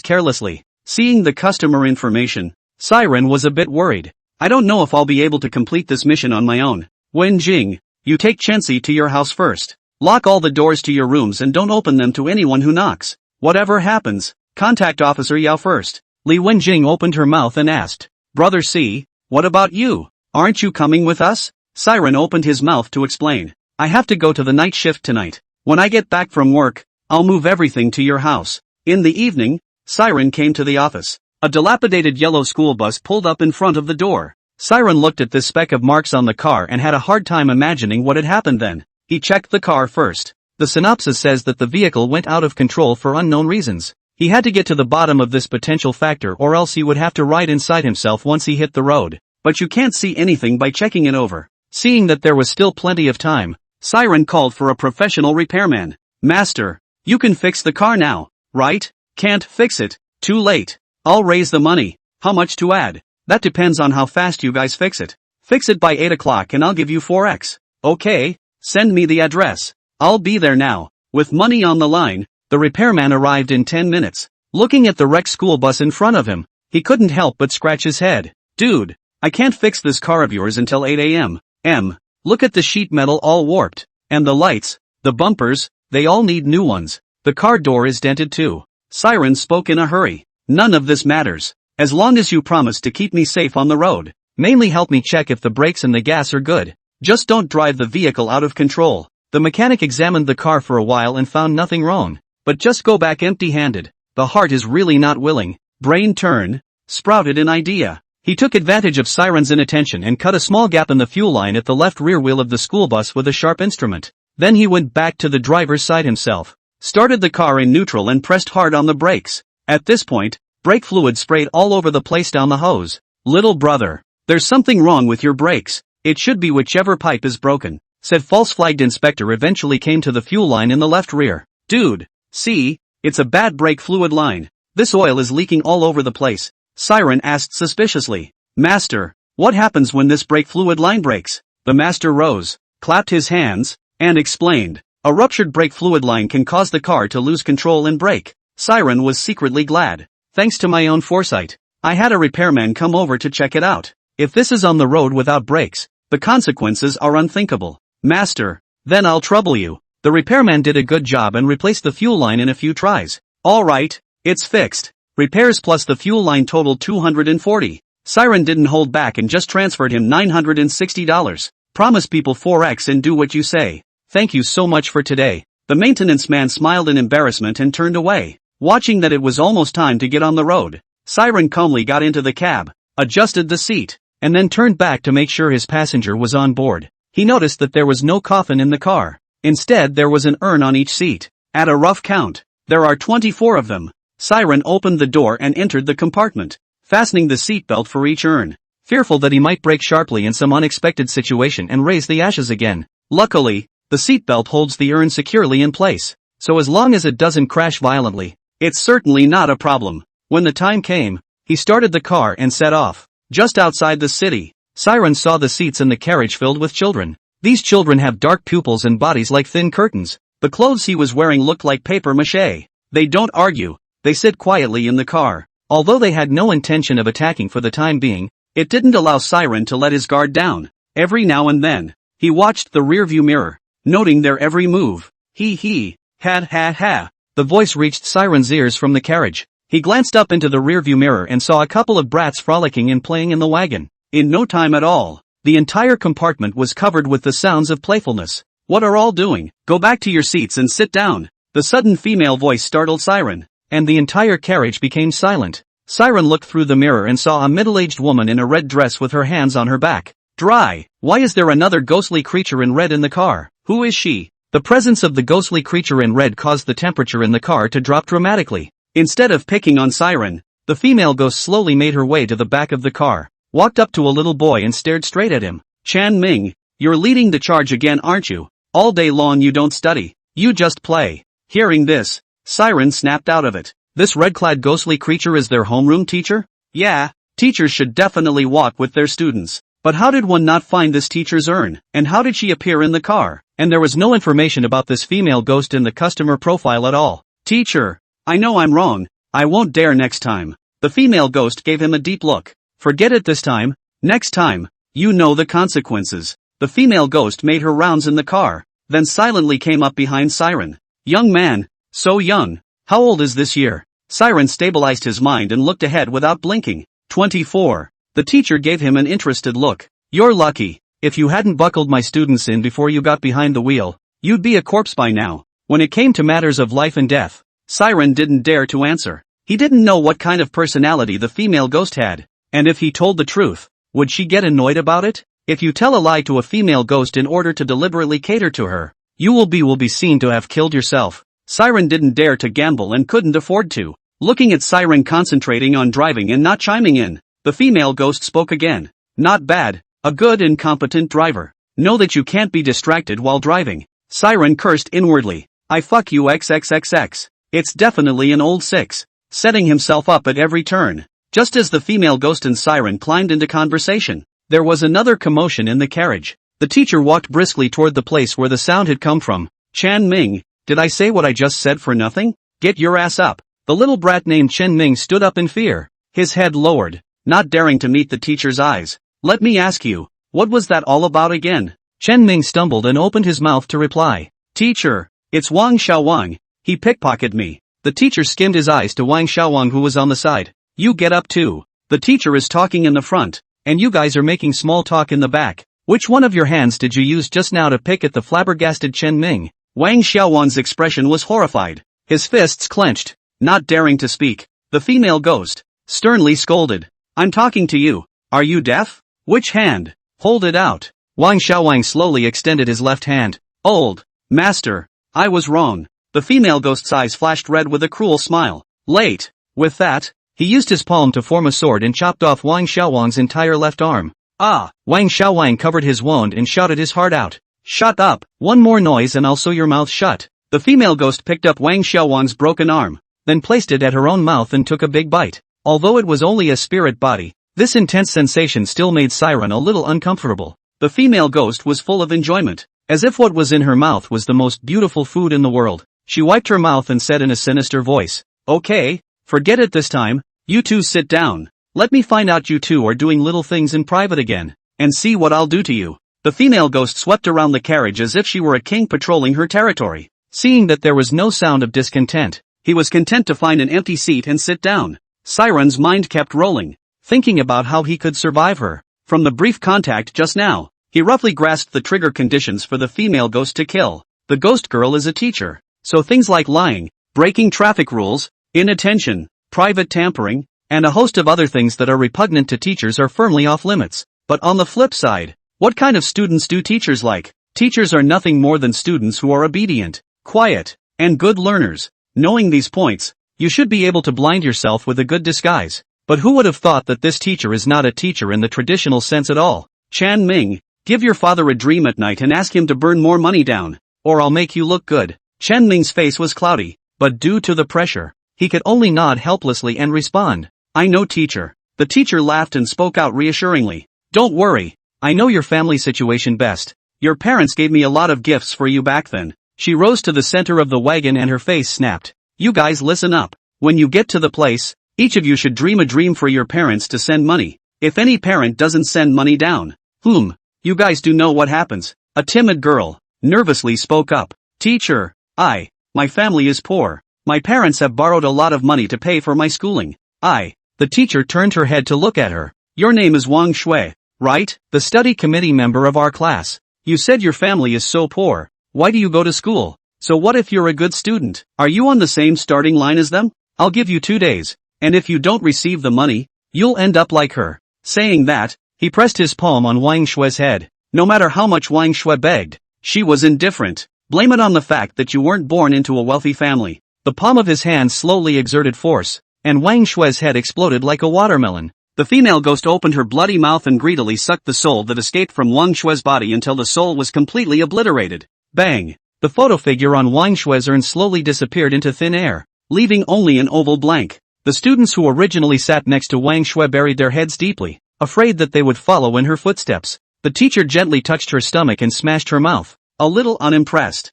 carelessly. Seeing the customer information, Siren was a bit worried. I don't know if I'll be able to complete this mission on my own. Wenjing, you take Chensi to your house first. Lock all the doors to your rooms and don't open them to anyone who knocks. Whatever happens, contact Officer Yao first. Li Wenjing opened her mouth and asked, Brother C, what about you? Aren't you coming with us? Siren opened his mouth to explain. I have to go to the night shift tonight. When I get back from work, I'll move everything to your house. In the evening, Siren came to the office. A dilapidated yellow school bus pulled up in front of the door. Siren looked at this speck of marks on the car and had a hard time imagining what had happened then. He checked the car first. The synopsis says that the vehicle went out of control for unknown reasons. He had to get to the bottom of this potential factor or else he would have to ride inside himself once he hit the road. But you can't see anything by checking it over. Seeing that there was still plenty of time, Siren called for a professional repairman. Master, you can fix the car now, right? Can't fix it. Too late. I'll raise the money. How much to add? That depends on how fast you guys fix it. Fix it by 8 o'clock and I'll give you 4x. Okay, send me the address. I'll be there now. With money on the line, the repairman arrived in 10 minutes. Looking at the wrecked school bus in front of him, he couldn't help but scratch his head. Dude, I can't fix this car of yours until 8 a.m. Look at the sheet metal all warped. And the lights, the bumpers, they all need new ones. The car door is dented too. Siren spoke in a hurry. None of this matters. As long as you promise to keep me safe on the road. Mainly help me check if the brakes and the gas are good. Just don't drive the vehicle out of control. The mechanic examined the car for a while and found nothing wrong. But just go back empty-handed. The heart is really not willing. Brain turn, sprouted an idea. He took advantage of Siren's inattention and cut a small gap in the fuel line at the left rear wheel of the school bus with a sharp instrument. Then he went back to the driver's side himself, started the car in neutral and pressed hard on the brakes. At this point, brake fluid sprayed all over the place down the hose. Little brother, there's something wrong with your brakes. It should be whichever pipe is broken, said false flagged inspector eventually came to the fuel line in the left rear. Dude, see, it's a bad brake fluid line. This oil is leaking all over the place. Siren asked suspiciously. Master, what happens when this brake fluid line breaks? The master rose, clapped his hands, and explained. A ruptured brake fluid line can cause the car to lose control and brake. Siren was secretly glad. Thanks to my own foresight, I had a repairman come over to check it out. If this is on the road without brakes, the consequences are unthinkable. Master, then I'll trouble you. The repairman did a good job and replaced the fuel line in a few tries. Alright, it's fixed. Repairs plus the fuel line totaled $240. Siren didn't hold back and just transferred him $960. Promise people 4x and do what you say. Thank you so much for today. The maintenance man smiled in embarrassment and turned away. Watching that it was almost time to get on the road, Siren calmly got into the cab, adjusted the seat, and then turned back to make sure his passenger was on board. He noticed that there was no coffin in the car. Instead there was an urn on each seat. At a rough count, there are 24 of them. Siren opened the door and entered the compartment, fastening the seatbelt for each urn, fearful that he might brake sharply in some unexpected situation and raise the ashes again. Luckily, the seatbelt holds the urn securely in place, so as long as it doesn't crash violently, it's certainly not a problem. When the time came, he started the car and set off. Just outside the city, Siren saw the seats in the carriage filled with children. These children have dark pupils and bodies like thin curtains. The clothes he was wearing looked like paper mache. They don't argue. They sit quietly in the car. Although they had no intention of attacking for the time being, it didn't allow Siren to let his guard down. Every now and then, he watched the rearview mirror, noting their every move. Ha. The voice reached Siren's ears from the carriage. He glanced up into the rearview mirror and saw a couple of brats frolicking and playing in the wagon. In no time at all, the entire compartment was covered with the sounds of playfulness. What are all doing? Go back to your seats and sit down. The sudden female voice startled Siren, and the entire carriage became silent. Siren looked through the mirror and saw a middle-aged woman in a red dress with her hands on her back. Dry. Why is there another ghostly creature in red in the car? Who is she? The presence of the ghostly creature in red caused the temperature in the car to drop dramatically. Instead of picking on Siren, the female ghost slowly made her way to the back of the car, walked up to a little boy and stared straight at him. Chan Ming, you're leading the charge again, aren't you? All day long you don't study, you just play. Hearing this, Siren snapped out of it. This red-clad ghostly creature is their homeroom teacher? Yeah, teachers should definitely walk with their students. But how did one not find this teacher's urn? And how did she appear in the car? And there was no information about this female ghost in the customer profile at all. Teacher, I know I'm wrong. I won't dare next time. The female ghost gave him a deep look. Forget it this time. Next time, you know the consequences. The female ghost made her rounds in the car, then silently came up behind Siren. Young man, so young. How old is this year? Siren stabilized his mind and looked ahead without blinking. 24. The teacher gave him an interested look. You're lucky. If you hadn't buckled my students in before you got behind the wheel, you'd be a corpse by now. When it came to matters of life and death, Siren didn't dare to answer. He didn't know what kind of personality the female ghost had. And if he told the truth, would she get annoyed about it? If you tell a lie to a female ghost in order to deliberately cater to her, you will be seen to have killed yourself. Siren didn't dare to gamble and couldn't afford to. Looking at Siren concentrating on driving and not chiming in, the female ghost spoke again. Not bad, a good and competent driver. Know that you can't be distracted while driving. Siren cursed inwardly. I fuck you XXXX. It's definitely an old 6. Setting himself up at every turn. Just as the female ghost and Siren climbed into conversation, there was another commotion in the carriage. The teacher walked briskly toward the place where the sound had come from. Chan Ming, did I say what I just said for nothing? Get your ass up. The little brat named Chen Ming stood up in fear, his head lowered, not daring to meet the teacher's eyes. Let me ask you, what was that all about again? Chen Ming stumbled and opened his mouth to reply. Teacher, it's Wang Xiaowang. He pickpocketed me. The teacher skimmed his eyes to Wang Xiaowang who was on the side. You get up too. The teacher is talking in the front, and you guys are making small talk in the back. Which one of your hands did you use just now to pick at the flabbergasted Chen Ming? Wang Xiaowang's expression was horrified. His fists clenched, not daring to speak. The female ghost sternly scolded. I'm talking to you. Are you deaf? Which hand? Hold it out. Wang Xiaowang slowly extended his left hand. Old master, I was wrong. The female ghost's eyes flashed red with a cruel smile. Late. With that, he used his palm to form a sword and chopped off Wang Xiaowang's entire left arm. Ah! Wang Xiaowang covered his wound and shouted his heart out. Shut up! One more noise and I'll sew your mouth shut. The female ghost picked up Wang Xiaowang's broken arm, then placed it at her own mouth and took a big bite. Although it was only a spirit body, this intense sensation still made Siren a little uncomfortable. The female ghost was full of enjoyment, as if what was in her mouth was the most beautiful food in the world. She wiped her mouth and said in a sinister voice, Okay, forget it this time. You two sit down. Let me find out you two are doing little things in private again, and see what I'll do to you. The female ghost swept around the carriage as if she were a king patrolling her territory. Seeing that there was no sound of discontent, he was content to find an empty seat and sit down. Siren's mind kept rolling, thinking about how he could survive her. From the brief contact just now, he roughly grasped the trigger conditions for the female ghost to kill. The ghost girl is a teacher, so things like lying, breaking traffic rules, inattention, private tampering, and a host of other things that are repugnant to teachers are firmly off limits. But on the flip side, what kind of students do teachers like? Teachers are nothing more than students who are obedient, quiet, and good learners. Knowing these points, you should be able to blind yourself with a good disguise. But who would have thought that this teacher is not a teacher in the traditional sense at all? Chan Ming, give your father a dream at night and ask him to burn more money down, or I'll make you look good. Chen Ming's face was cloudy, but due to the pressure, he could only nod helplessly and respond. I know, teacher. The teacher laughed and spoke out reassuringly. Don't worry, I know your family situation best. Your parents gave me a lot of gifts for you back then. She rose to the center of the wagon and her face snapped. You guys listen up. When you get to the place, each of you should dream a dream for your parents to send money. If any parent doesn't send money down, you guys do know what happens. A timid girl nervously spoke up. Teacher, my family is poor. My parents have borrowed a lot of money to pay for my schooling. The teacher turned her head to look at her. Your name is Wang Shui, right? The study committee member of our class. You said your family is so poor. Why do you go to school? So what if you're a good student? Are you on the same starting line as them? I'll give you 2 days. And if you don't receive the money, you'll end up like her. Saying that, he pressed his palm on Wang Shui's head. No matter how much Wang Shui begged, she was indifferent. Blame it on the fact that you weren't born into a wealthy family. The palm of his hand slowly exerted force, and Wang Shui's head exploded like a watermelon. The female ghost opened her bloody mouth and greedily sucked the soul that escaped from Wang Shui's body until the soul was completely obliterated. Bang! The photo figure on Wang Shui's urn slowly disappeared into thin air, leaving only an oval blank. The students who originally sat next to Wang Shui buried their heads deeply, afraid that they would follow in her footsteps. The teacher gently touched her stomach and smashed her mouth, a little unimpressed.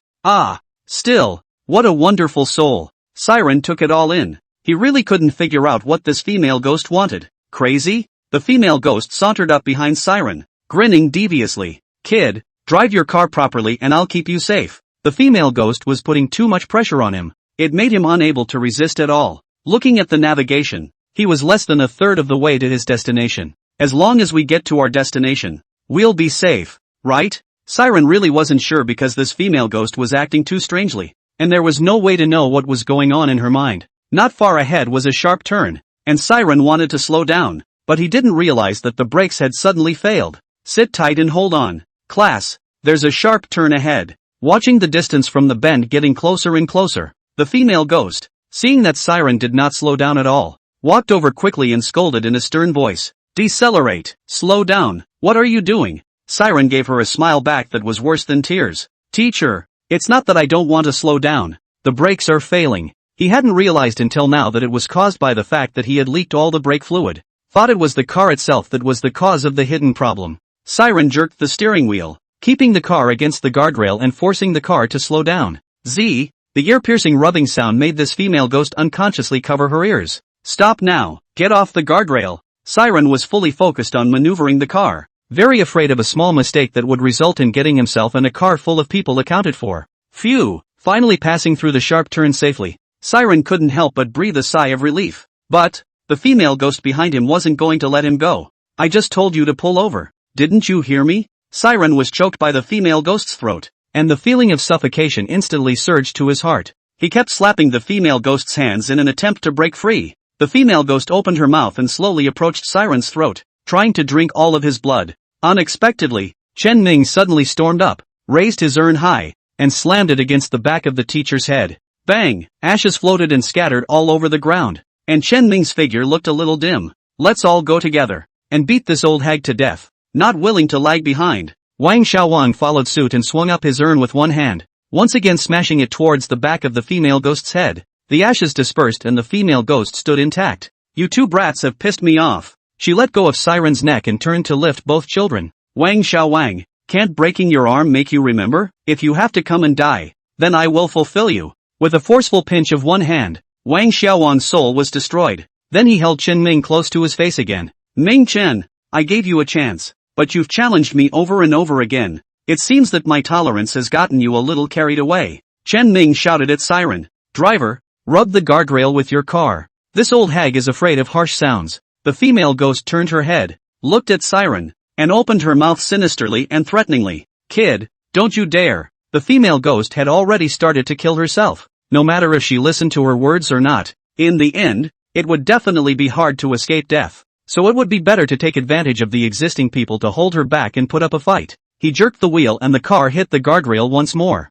Still, what a wonderful soul. Siren took it all in. He really couldn't figure out what this female ghost wanted. Crazy? The female ghost sauntered up behind Siren, grinning deviously. Kid, drive your car properly and I'll keep you safe. The female ghost was putting too much pressure on him. It made him unable to resist at all. Looking at the navigation, he was less than a third of the way to his destination. As long as we get to our destination, we'll be safe, right? Siren really wasn't sure because this female ghost was acting too strangely, and there was no way to know what was going on in her mind. Not far ahead was a sharp turn, and Siren wanted to slow down, but he didn't realize that the brakes had suddenly failed. Sit tight and hold on. Class, there's a sharp turn ahead. Watching the distance from the bend getting closer and closer, the female ghost, seeing that Siren did not slow down at all, walked over quickly and scolded in a stern voice. Decelerate, slow down, what are you doing? Siren gave her a smile back that was worse than tears. Teacher, it's not that I don't want to slow down, the brakes are failing. He hadn't realized until now that it was caused by the fact that he had leaked all the brake fluid. Thought it was the car itself that was the cause of the hidden problem. Siren jerked the steering wheel, keeping the car against the guardrail and forcing the car to slow down. The ear-piercing rubbing sound made this female ghost unconsciously cover her ears. Stop now, get off the guardrail. Siren was fully focused on maneuvering the car, very afraid of a small mistake that would result in getting himself and a car full of people accounted for. Phew, finally passing through the sharp turn safely. Siren couldn't help but breathe a sigh of relief. But the female ghost behind him wasn't going to let him go. I just told you to pull over. Didn't you hear me? Siren was choked by the female ghost's throat, and the feeling of suffocation instantly surged to his heart. He kept slapping the female ghost's hands in an attempt to break free. The female ghost opened her mouth and slowly approached Siren's throat, trying to drink all of his blood. Unexpectedly, Chen Ming suddenly stormed up, raised his urn high, and slammed it against the back of the teacher's head. Bang! Ashes floated and scattered all over the ground, and Chen Ming's figure looked a little dim. Let's all go together and beat this old hag to death. Not willing to lag behind, Wang Xiaowang followed suit and swung up his urn with one hand, once again smashing it towards the back of the female ghost's head. The ashes dispersed and the female ghost stood intact. You two brats have pissed me off. She let go of Siren's neck and turned to lift both children. Wang Xiaowang, can't breaking your arm make you remember? If you have to come and die, then I will fulfill you. With a forceful pinch of one hand, Wang Xiaowang's soul was destroyed. Then he held Chen Ming close to his face again. Ming Chen, I gave you a chance, but you've challenged me over and over again. It seems that my tolerance has gotten you a little carried away. Chen Ming shouted at Siren. Driver, rub the guardrail with your car. This old hag is afraid of harsh sounds. The female ghost turned her head, looked at Siren, and opened her mouth sinisterly and threateningly. Kid, don't you dare. The female ghost had already started to kill herself, no matter if she listened to her words or not. In the end, it would definitely be hard to escape death, so it would be better to take advantage of the existing people to hold her back and put up a fight. He jerked the wheel and the car hit the guardrail once more.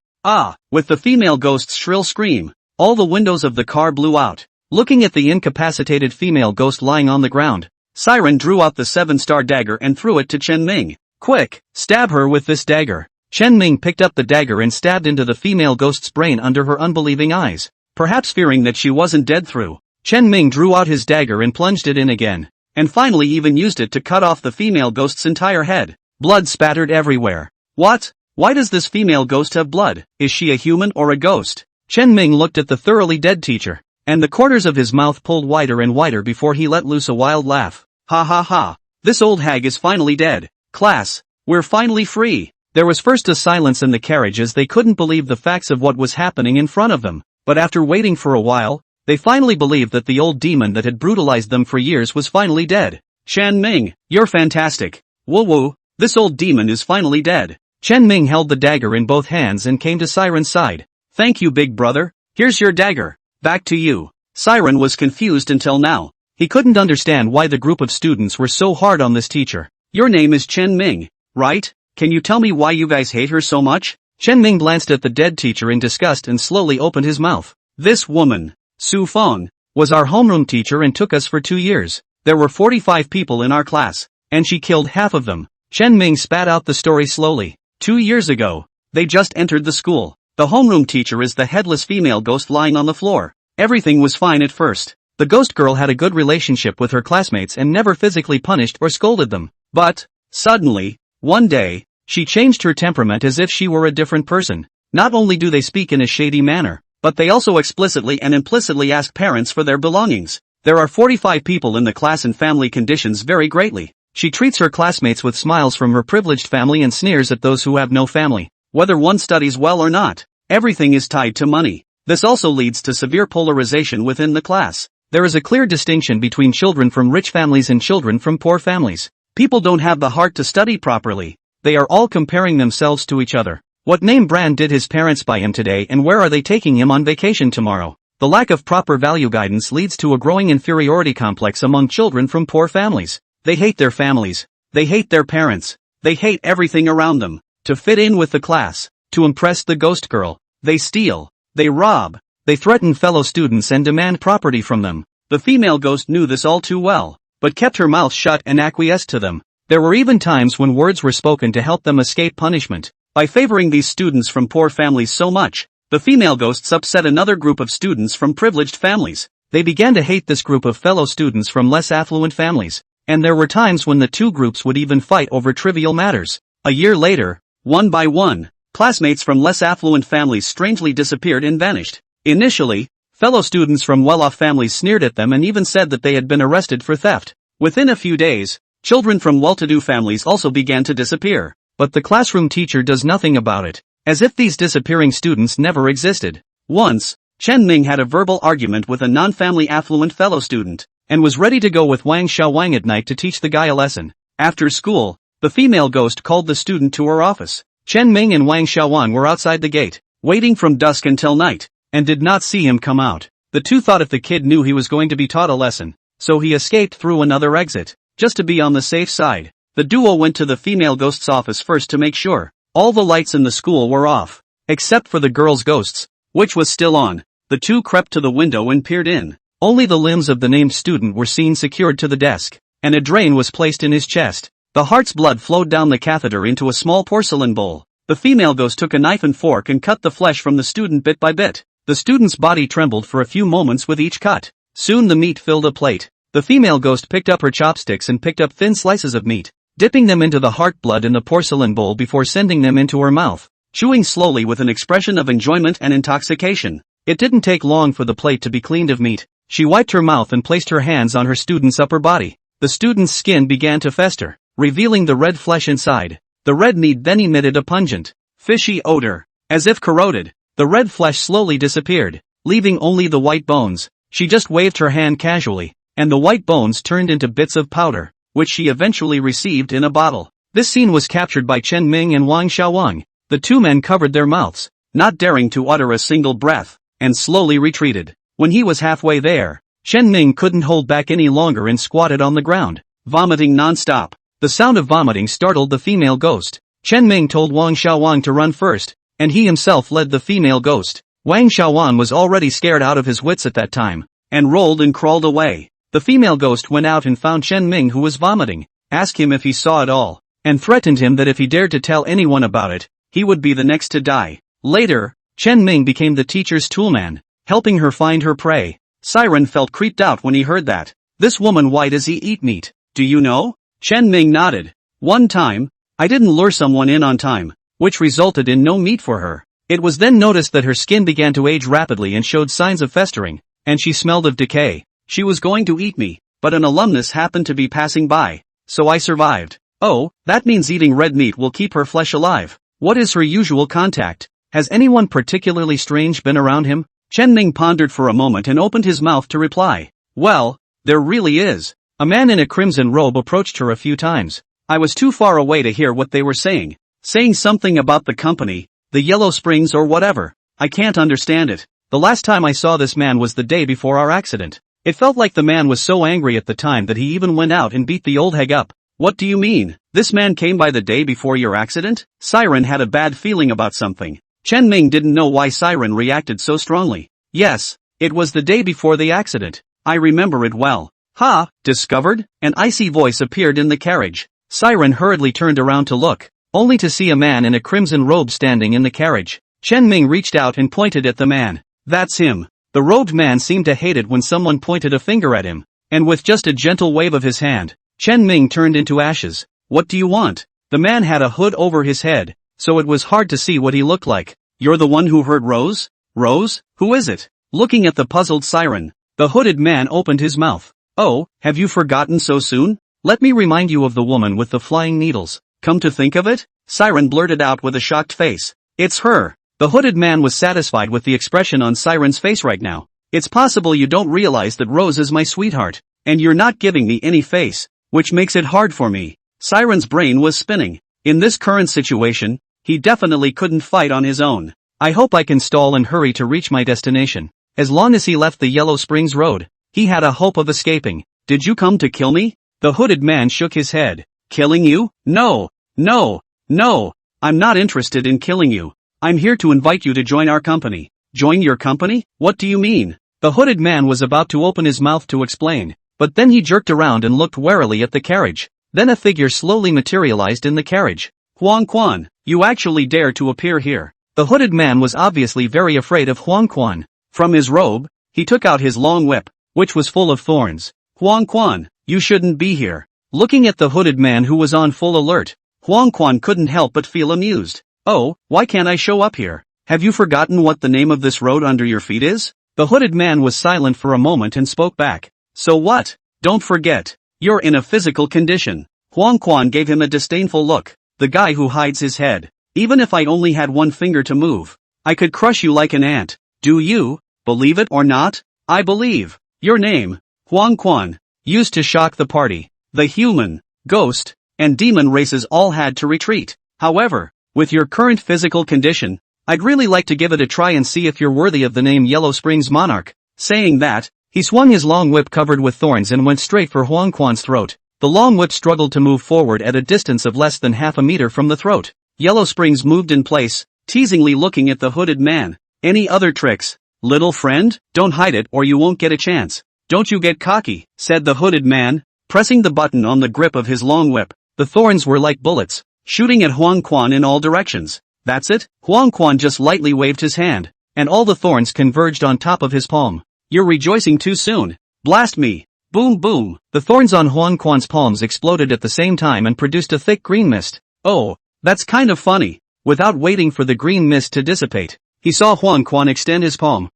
With the female ghost's shrill scream, all the windows of the car blew out. Looking at the incapacitated female ghost lying on the ground, Siren drew out the 7-star dagger and threw it to Chen Ming. Quick, stab her with this dagger. Chen Ming picked up the dagger and stabbed into the female ghost's brain under her unbelieving eyes. Perhaps fearing that she wasn't dead through, Chen Ming drew out his dagger and plunged it in again, and finally even used it to cut off the female ghost's entire head. Blood spattered everywhere. What? Why does this female ghost have blood? Is she a human or a ghost? Chen Ming looked at the thoroughly dead teacher, and the corners of his mouth pulled wider and wider before he let loose a wild laugh. Ha ha ha. This old hag is finally dead. Class, we're finally free. There was first a silence in the carriage as they couldn't believe the facts of what was happening in front of them, but after waiting for a while, they finally believed that the old demon that had brutalized them for years was finally dead. Chen Ming, you're fantastic. Woo woo, this old demon is finally dead. Chen Ming held the dagger in both hands and came to Siren's side. Thank you, big brother. Here's your dagger. Back to you. Siren was confused until now. He couldn't understand why the group of students were so hard on this teacher. Your name is Chen Ming, right? Can you tell me why you guys hate her so much? Chen Ming glanced at the dead teacher in disgust and slowly opened his mouth. This woman, Su Feng, was our homeroom teacher and took us for 2 years. There were 45 people in our class, and she killed half of them. Chen Ming spat out the story slowly. 2 years ago, they just entered the school. The homeroom teacher is the headless female ghost lying on the floor. Everything was fine at first. The ghost girl had a good relationship with her classmates and never physically punished or scolded them. But, suddenly, one day, she changed her temperament as if she were a different person. Not only do they speak in a shady manner, but they also explicitly and implicitly ask parents for their belongings. There are 45 people in the class and family conditions very greatly. She treats her classmates with smiles from her privileged family and sneers at those who have no family. Whether one studies well or not, everything is tied to money. This also leads to severe polarization within the class. There is a clear distinction between children from rich families and children from poor families. People don't have the heart to study properly. They are all comparing themselves to each other. What name brand did his parents buy him today, and where are they taking him on vacation tomorrow? The lack of proper value guidance leads to a growing inferiority complex among children from poor families. They hate their families. They hate their parents. They hate everything around them. To fit in with the class. To impress the ghost girl. They steal. They rob. They threaten fellow students and demand property from them. The female ghost knew this all too well, but kept her mouth shut and acquiesced to them. There were even times when words were spoken to help them escape punishment. By favoring these students from poor families so much, the female ghosts upset another group of students from privileged families. They began to hate this group of fellow students from less affluent families, and there were times when the two groups would even fight over trivial matters. A year later, one by one, classmates from less affluent families strangely disappeared and vanished. Initially, fellow students from well-off families sneered at them and even said that they had been arrested for theft. Within a few days, children from well-to-do families also began to disappear, but the classroom teacher does nothing about it, as if these disappearing students never existed. Once, Chen Ming had a verbal argument with a non-family affluent fellow student, and was ready to go with Wang Xiaowang at night to teach the guy a lesson. After school, the female ghost called the student to her office. Chen Ming and Wang Xiaowang were outside the gate, waiting from dusk until night, and did not see him come out. The two thought if the kid knew he was going to be taught a lesson, so he escaped through another exit, just to be on the safe side. The duo went to the female ghost's office first to make sure all the lights in the school were off, except for the girl's ghost's, which was still on. The two crept to the window and peered in. Only the limbs of the named student were seen secured to the desk, and a drain was placed in his chest. The heart's blood flowed down the catheter into a small porcelain bowl. The female ghost took a knife and fork and cut the flesh from the student bit by bit. The student's body trembled for a few moments with each cut. Soon the meat filled a plate. The female ghost picked up her chopsticks and picked up thin slices of meat, dipping them into the heart blood in the porcelain bowl before sending them into her mouth, chewing slowly with an expression of enjoyment and intoxication. It didn't take long for the plate to be cleaned of meat. She wiped her mouth and placed her hands on her student's upper body. The student's skin began to fester, revealing the red flesh inside. The red meat then emitted a pungent, fishy odor, as if corroded. The red flesh slowly disappeared, leaving only the white bones. She just waved her hand casually, and the white bones turned into bits of powder, which she eventually received in a bottle. This scene was captured by Chen Ming and Wang Xiaowang. The two men covered their mouths, not daring to utter a single breath, and slowly retreated. When he was halfway there, Chen Ming couldn't hold back any longer and squatted on the ground, vomiting non-stop. The sound of vomiting startled the female ghost. Chen Ming told Wang Xiaowang to run first, and he himself led the female ghost. Wang Xiaowang was already scared out of his wits at that time, and rolled and crawled away. The female ghost went out and found Chen Ming, who was vomiting, asked him if he saw it all, and threatened him that if he dared to tell anyone about it, he would be the next to die. Later, Chen Ming became the teacher's toolman, helping her find her prey. Siren felt creeped out when he heard that. This woman, why does he eat meat? Do you know? Chen Ming nodded. One time, I didn't lure someone in on time, which resulted in no meat for her. It was then noticed that her skin began to age rapidly and showed signs of festering, and she smelled of decay. She was going to eat me, but an alumnus happened to be passing by, so I survived. Oh, that means eating red meat will keep her flesh alive. What is her usual contact? Has anyone particularly strange been around him? Chen Ming pondered for a moment and opened his mouth to reply. Well, there really is. A man in a crimson robe approached her a few times. I was too far away to hear what they were saying. Saying something about the company, the Yellow Springs or whatever. I can't understand it. The last time I saw this man was the day before our accident. It felt like the man was so angry at the time that he even went out and beat the old hag up. What do you mean? This man came by the day before your accident? Siren had a bad feeling about something. Chen Ming didn't know why Siren reacted so strongly. Yes, it was the day before the accident. I remember it well. Ha, discovered? An icy voice appeared in the carriage. Siren hurriedly turned around to look, only to see a man in a crimson robe standing in the carriage. Chen Ming reached out and pointed at the man. That's him. The robed man seemed to hate it when someone pointed a finger at him, and with just a gentle wave of his hand, Chen Ming turned into ashes. What do you want? The man had a hood over his head, so it was hard to see what he looked like. You're the one who heard Rose? Rose? Who is it? Looking at the puzzled Siren, the hooded man opened his mouth. Oh, have you forgotten so soon? Let me remind you of the woman with the flying needles. Come to think of it? Siren blurted out with a shocked face. It's her. The hooded man was satisfied with the expression on Siren's face right now. It's possible you don't realize that Rose is my sweetheart, and you're not giving me any face, which makes it hard for me. Siren's brain was spinning. In this current situation, he definitely couldn't fight on his own. I hope I can stall and hurry to reach my destination. As long as he left the Yellow Springs Road, he had a hope of escaping. Did you come to kill me? The hooded man shook his head. Killing you? No. No. No. I'm not interested in killing you. I'm here to invite you to join our company. Join your company? What do you mean? The hooded man was about to open his mouth to explain, but then he jerked around and looked warily at the carriage. Then a figure slowly materialized in the carriage. Huang Quan, you actually dare to appear here. The hooded man was obviously very afraid of Huang Quan. From his robe, he took out his long whip, which was full of thorns. Huang Quan, you shouldn't be here. Looking at the hooded man who was on full alert, Huang Quan couldn't help but feel amused. Oh, why can't I show up here? Have you forgotten what the name of this road under your feet is? The hooded man was silent for a moment and spoke back. So what? Don't forget. You're in a physical condition. Huang Quan gave him a disdainful look. The guy who hides his head. Even if I only had one finger to move, I could crush you like an ant. Do you believe it or not? I believe. Your name, Huang Quan, used to shock the party. The human, ghost, and demon races all had to retreat. However, with your current physical condition, I'd really like to give it a try and see if you're worthy of the name Yellow Springs Monarch. Saying that, he swung his long whip covered with thorns and went straight for Huang Quan's throat. The long whip struggled to move forward at a distance of less than half a meter from the throat. Yellow Springs moved in place, teasingly looking at the hooded man. Any other tricks? Little friend, don't hide it or you won't get a chance. Don't you get cocky, said the hooded man, pressing the button on the grip of his long whip. The thorns were like bullets, shooting at Huang Quan in all directions. That's it? Huang Quan just lightly waved his hand, and all the thorns converged on top of his palm. You're rejoicing too soon. Blast me. Boom boom. The thorns on Huang Quan's palms exploded at the same time and produced a thick green mist. Oh, that's kind of funny. Without waiting for the green mist to dissipate, he saw Huang Quan extend his palm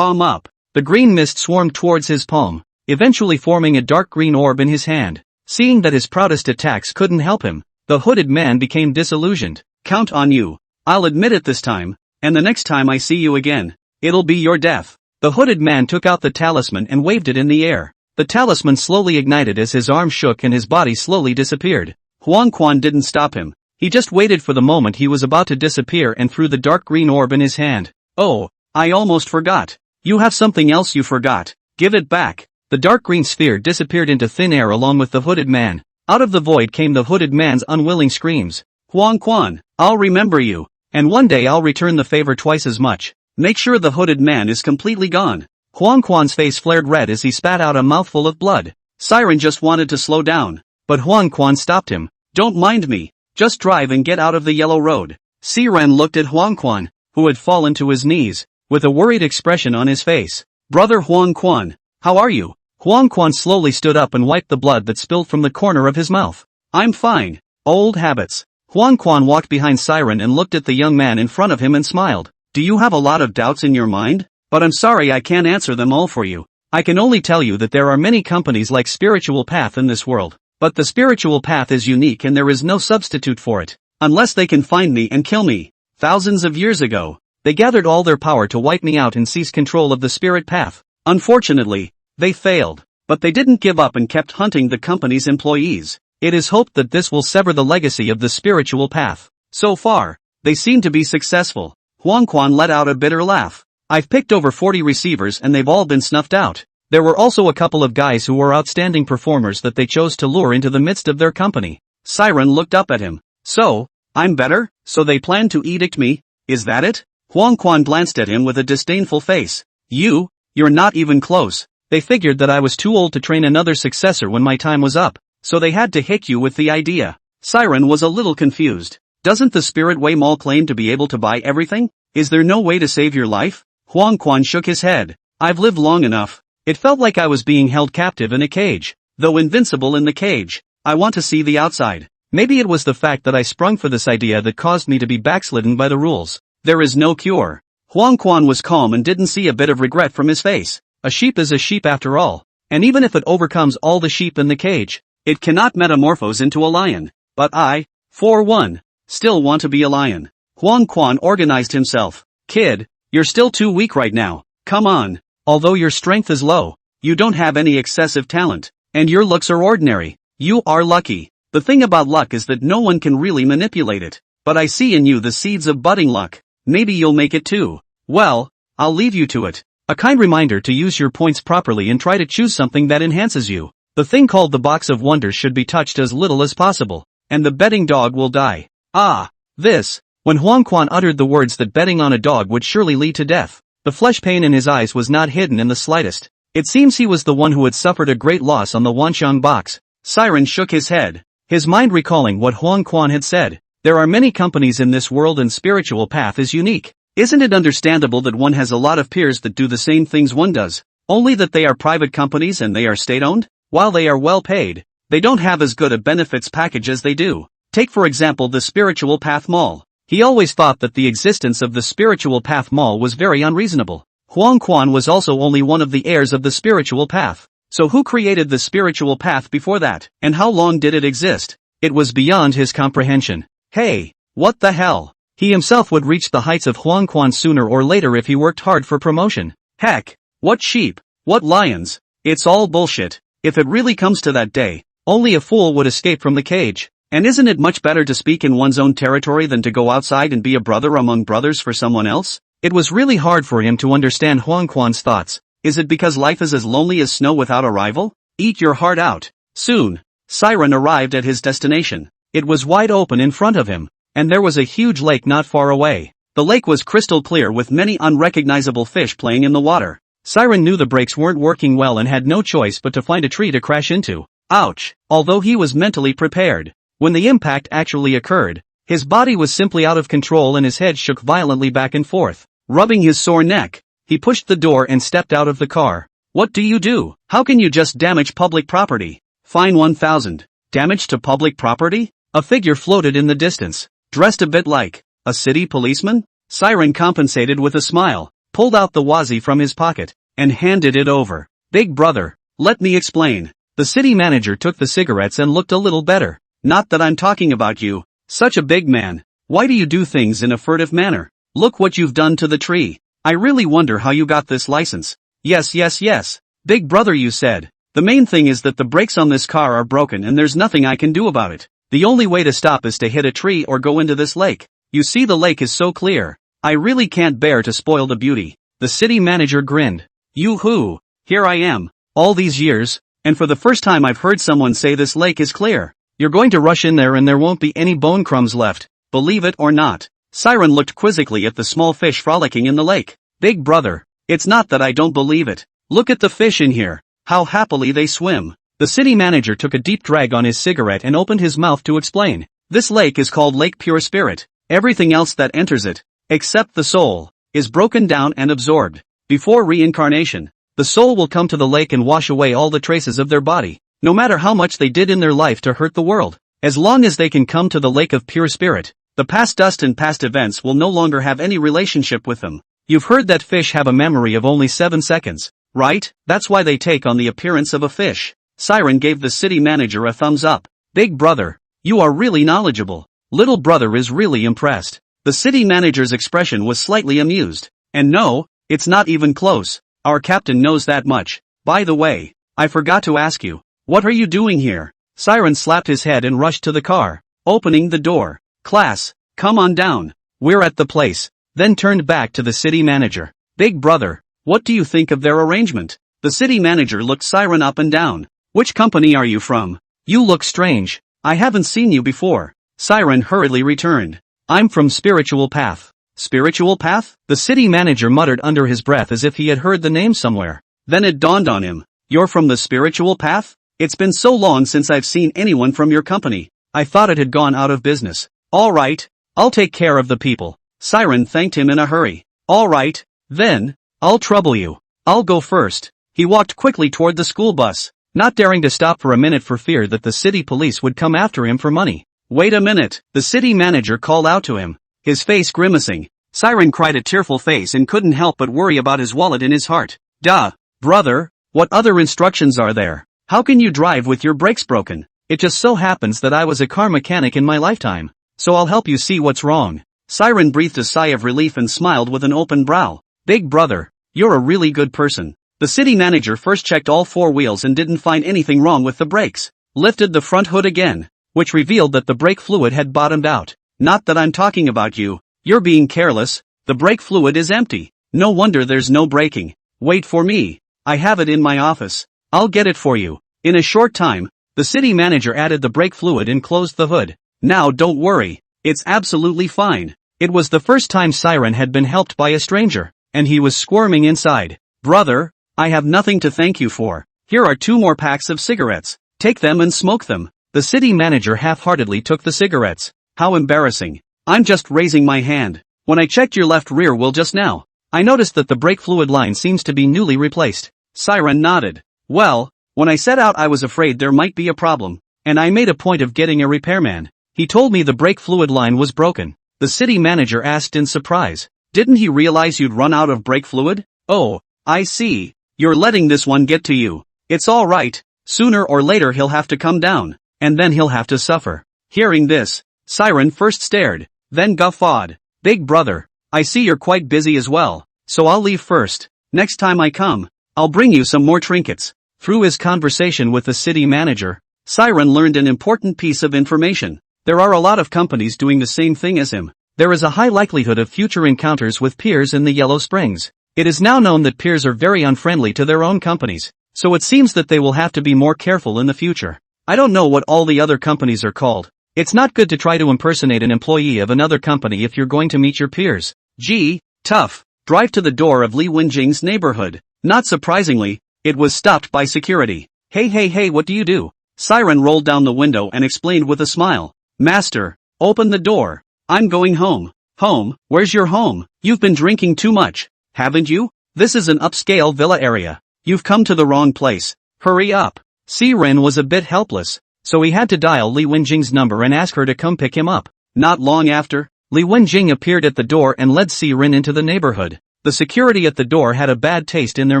up. The green mist swarmed towards his palm, eventually forming a dark green orb in his hand. Seeing that his proudest attacks couldn't help him, the hooded man became disillusioned. Count on you. I'll admit it this time, and the next time I see you again, it'll be your death. The hooded man took out the talisman and waved it in the air. The talisman slowly ignited as his arm shook and his body slowly disappeared. Huang Quan didn't stop him. He just waited for the moment he was about to disappear and threw the dark green orb in his hand. Oh, I almost forgot. You have something else you forgot. Give it back. The dark green sphere disappeared into thin air along with the hooded man. Out of the void came the hooded man's unwilling screams. Huang Quan, I'll remember you. And one day I'll return the favor twice as much. Make sure the hooded man is completely gone. Huang Quan's face flared red as he spat out a mouthful of blood. Siren just wanted to slow down, but Huang Quan stopped him. Don't mind me. Just drive and get out of the yellow road. Siren looked at Huang Quan, who had fallen to his knees, with a worried expression on his face. Brother Huang Quan, how are you? Huang Quan slowly stood up and wiped the blood that spilled from the corner of his mouth. I'm fine. Old habits. Huang Quan walked behind Siren and looked at the young man in front of him and smiled. Do you have a lot of doubts in your mind? But I'm sorry I can't answer them all for you. I can only tell you that there are many companies like Spiritual Path in this world. But the Spiritual Path is unique and there is no substitute for it. Unless they can find me and kill me. Thousands of years ago, they gathered all their power to wipe me out and seize control of the Spirit Path. Unfortunately, they failed. But they didn't give up and kept hunting the company's employees. It is hoped that this will sever the legacy of the Spiritual Path. So far, they seem to be successful. Huang Quan let out a bitter laugh. I've picked over 40 receivers and they've all been snuffed out. There were also a couple of guys who were outstanding performers that they chose to lure into the midst of their company. Siren looked up at him. So, I'm better? So they plan to edict me? Is that it? Huang Quan glanced at him with a disdainful face. You're not even close. They figured that I was too old to train another successor when my time was up. So they had to hit you with the idea. Siren was a little confused. Doesn't the Spirit Way Mall claim to be able to buy everything? Is there no way to save your life? Huang Quan shook his head. I've lived long enough. It felt like I was being held captive in a cage. Though invincible in the cage, I want to see the outside. Maybe it was the fact that I sprung for this idea that caused me to be backslidden by the rules. There is no cure. Huang Quan was calm and didn't see a bit of regret from his face. A sheep is a sheep after all. And even if it overcomes all the sheep in the cage, it cannot metamorphose into a lion. But I, for one, still want to be a lion. Huang Quan organized himself. Kid, you're still too weak right now. Come on, Although your strength is low, you don't have any excessive talent, and your looks are ordinary. You are lucky. The thing about luck is that no one can really manipulate it. But I see in you the seeds of budding luck. Maybe you'll make it too. Well, I'll leave you to it. A kind reminder to use your points properly and try to choose something that enhances you. The thing called the box of wonders should be touched as little as possible, and the betting dog will die. Ah, this. When Huang Quan uttered the words that betting on a dog would surely lead to death, the flesh pain in his eyes was not hidden in the slightest. It seems he was the one who had suffered a great loss on the Wanxiang box. Siren shook his head, his mind recalling what Huang Quan had said. There are many companies in this world and spiritual path is unique. Isn't it understandable that one has a lot of peers that do the same things one does, only that they are private companies and they are state-owned? While they are well paid, they don't have as good a benefits package as they do. Take for example the Spiritual Path Mall. He always thought that the existence of the Spiritual Path Mall was very unreasonable. Huang Quan was also only one of the heirs of the spiritual path. So who created the spiritual path before that, and how long did it exist? It was beyond his comprehension. Hey, what the hell? He himself would reach the heights of Huang Quan sooner or later if he worked hard for promotion. Heck, what sheep, what lions? It's all bullshit. If it really comes to that day, only a fool would escape from the cage. And isn't it much better to speak in one's own territory than to go outside and be a brother among brothers for someone else? It was really hard for him to understand Huang Quan's thoughts. Is it because life is as lonely as snow without a rival? Eat your heart out. Soon, Siren arrived at his destination. It was wide open in front of him, and there was a huge lake not far away. The lake was crystal clear with many unrecognizable fish playing in the water. Siren knew the brakes weren't working well and had no choice but to find a tree to crash into. Ouch! Although he was mentally prepared, when the impact actually occurred, his body was simply out of control and his head shook violently back and forth. Rubbing his sore neck, he pushed the door and stepped out of the car. What do you do? How can you just damage public property? Fine 1,000. Damage to public property? A figure floated in the distance, dressed a bit like a city policeman. Siren compensated with a smile, pulled out the wazi from his pocket, and handed it over. Big brother, let me explain. The city manager took the cigarettes and looked a little better. Not that I'm talking about you. Such a big man. Why do you do things in a furtive manner? Look what you've done to the tree. I really wonder how you got this license. Yes. Big brother, you said. The main thing is that the brakes on this car are broken and there's nothing I can do about it. The only way to stop is to hit a tree or go into this lake. You see, the lake is so clear. I really can't bear to spoil the beauty. The city manager grinned. Yoo-hoo, here I am, all these years, and for the first time I've heard someone say this lake is clear. You're going to rush in there and there won't be any bone crumbs left, believe it or not. Siren looked quizzically at the small fish frolicking in the lake. Big brother, it's not that I don't believe it. Look at the fish in here, how happily they swim. The city manager took a deep drag on his cigarette and opened his mouth to explain. This lake is called Lake Pure Spirit. Everything else that enters it, except the soul, is broken down and absorbed. Before reincarnation, the soul will come to the lake and wash away all the traces of their body, no matter how much they did in their life to hurt the world. As long as they can come to the lake of pure spirit, the past dust and past events will no longer have any relationship with them. You've heard that fish have a memory of only 7 seconds, right? That's why they take on the appearance of a fish. Siren gave the city manager a thumbs up. Big brother, you are really knowledgeable. Little brother is really impressed. The city manager's expression was slightly amused. And no, it's not even close. Our captain knows that much. By the way, I forgot to ask you, what are you doing here? Siren slapped his head and rushed to the car, opening the door. Class, come on down. We're at the place. Then turned back to the city manager. Big brother, what do you think of their arrangement? The city manager looked Siren up and down. Which company are you from? You look strange. I haven't seen you before. Siren hurriedly returned. I'm from Spiritual Path. Spiritual Path? The city manager muttered under his breath as if he had heard the name somewhere. Then it dawned on him. You're from the Spiritual Path? It's been so long since I've seen anyone from your company. I thought it had gone out of business. All right, I'll take care of the people. Siren thanked him in a hurry. All right, then, I'll trouble you. I'll go first. He walked quickly toward the school bus, not daring to stop for a minute for fear that the city police would come after him for money. Wait a minute, the city manager called out to him, his face grimacing. Siren cried a tearful face and couldn't help but worry about his wallet in his heart. Duh, brother, what other instructions are there? How can you drive with your brakes broken? It just so happens that I was a car mechanic in my lifetime, so I'll help you see what's wrong. Siren breathed a sigh of relief and smiled with an open brow. Big brother, You're a really good person. The city manager first checked all four wheels and didn't find anything wrong with the brakes. Lifted the front hood again, which revealed that the brake fluid had bottomed out. Not that I'm talking about you. You're being careless. The brake fluid is empty. No wonder there's no braking. Wait for me. I have it in my office. I'll get it for you. In a short time, the city manager added the brake fluid and closed the hood. Now don't worry. It's absolutely fine. It was the first time Siren had been helped by a stranger, and he was squirming inside. Brother, I have nothing to thank you for. Here are 2 more packs of cigarettes. Take them and smoke them. The city manager half-heartedly took the cigarettes. How embarrassing. I'm just raising my hand. When I checked your left rear wheel just now, I noticed that the brake fluid line seems to be newly replaced. Siren nodded. Well, when I set out I was afraid there might be a problem, and I made a point of getting a repairman. He told me the brake fluid line was broken. The city manager asked in surprise. Didn't he realize you'd run out of brake fluid? Oh, I see. You're letting this one get to you. It's all right. Sooner or later he'll have to come down, and then he'll have to suffer. Hearing this, Siren first stared, then guffawed. Big brother, I see you're quite busy as well, so I'll leave first. Next time I come, I'll bring you some more trinkets. Through his conversation with the city manager, Siren learned an important piece of information. There are a lot of companies doing the same thing as him. There is a high likelihood of future encounters with peers in the Yellow Springs. It is now known that peers are very unfriendly to their own companies, so it seems that they will have to be more careful in the future. I don't know what all the other companies are called. It's not good to try to impersonate an employee of another company if you're going to meet your peers. Gee, tough. Drive to the door of Li Wenjing's neighborhood. Not surprisingly, it was stopped by security. Hey, what do you do? Siren rolled down the window and explained with a smile. Master, open the door. I'm going home. Home? Where's your home? You've been drinking too much, haven't you? This is an upscale villa area. You've come to the wrong place. Hurry up. Siren was a bit helpless, so he had to dial Li Wenjing's number and ask her to come pick him up. Not long after, Li Wenjing appeared at the door and led Siren into the neighborhood. The security at the door had a bad taste in their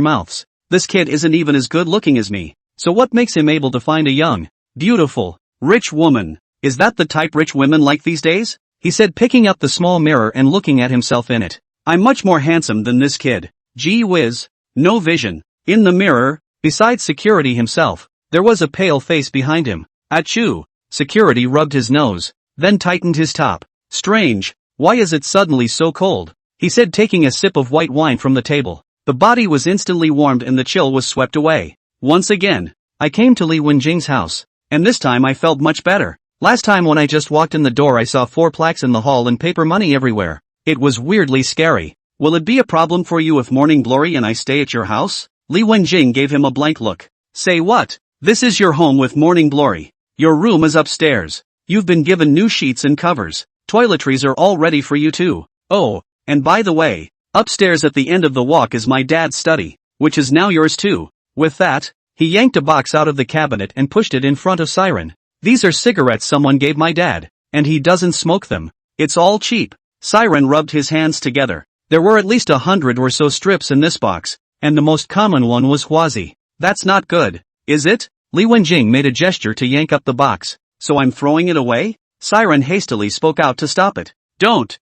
mouths. This kid isn't even as good looking as me, so what makes him able to find a young, beautiful, rich woman? Is that the type rich women like these days? He said, picking up the small mirror and looking at himself in it. I'm much more handsome than this kid. Gee whiz. No vision. In the mirror, besides security himself, there was a pale face behind him. Achoo. Security rubbed his nose, then tightened his top. Strange. Why is it suddenly so cold? He said, taking a sip of white wine from the table. The body was instantly warmed and the chill was swept away. Once again, I came to Li Wenjing's house, and this time I felt much better. Last time when I just walked in the door I saw 4 plaques in the hall and paper money everywhere. It was weirdly scary. Will it be a problem for you if Morning Glory and I stay at your house? Li Wenjing gave him a blank look. Say what? This is your home with Morning Glory. Your room is upstairs. You've been given new sheets and covers. Toiletries are all ready for you too. Oh, and by the way, upstairs at the end of the walk is my dad's study, which is now yours too. With that, he yanked a box out of the cabinet and pushed it in front of Siren. These are cigarettes someone gave my dad, and he doesn't smoke them. It's all cheap. Siren rubbed his hands together. There were at least 100 or so strips in this box, and the most common one was Huazi. That's not good, is it? Li Wenjing made a gesture to yank up the box. So I'm throwing it away? Siren hastily spoke out to stop it. Don't.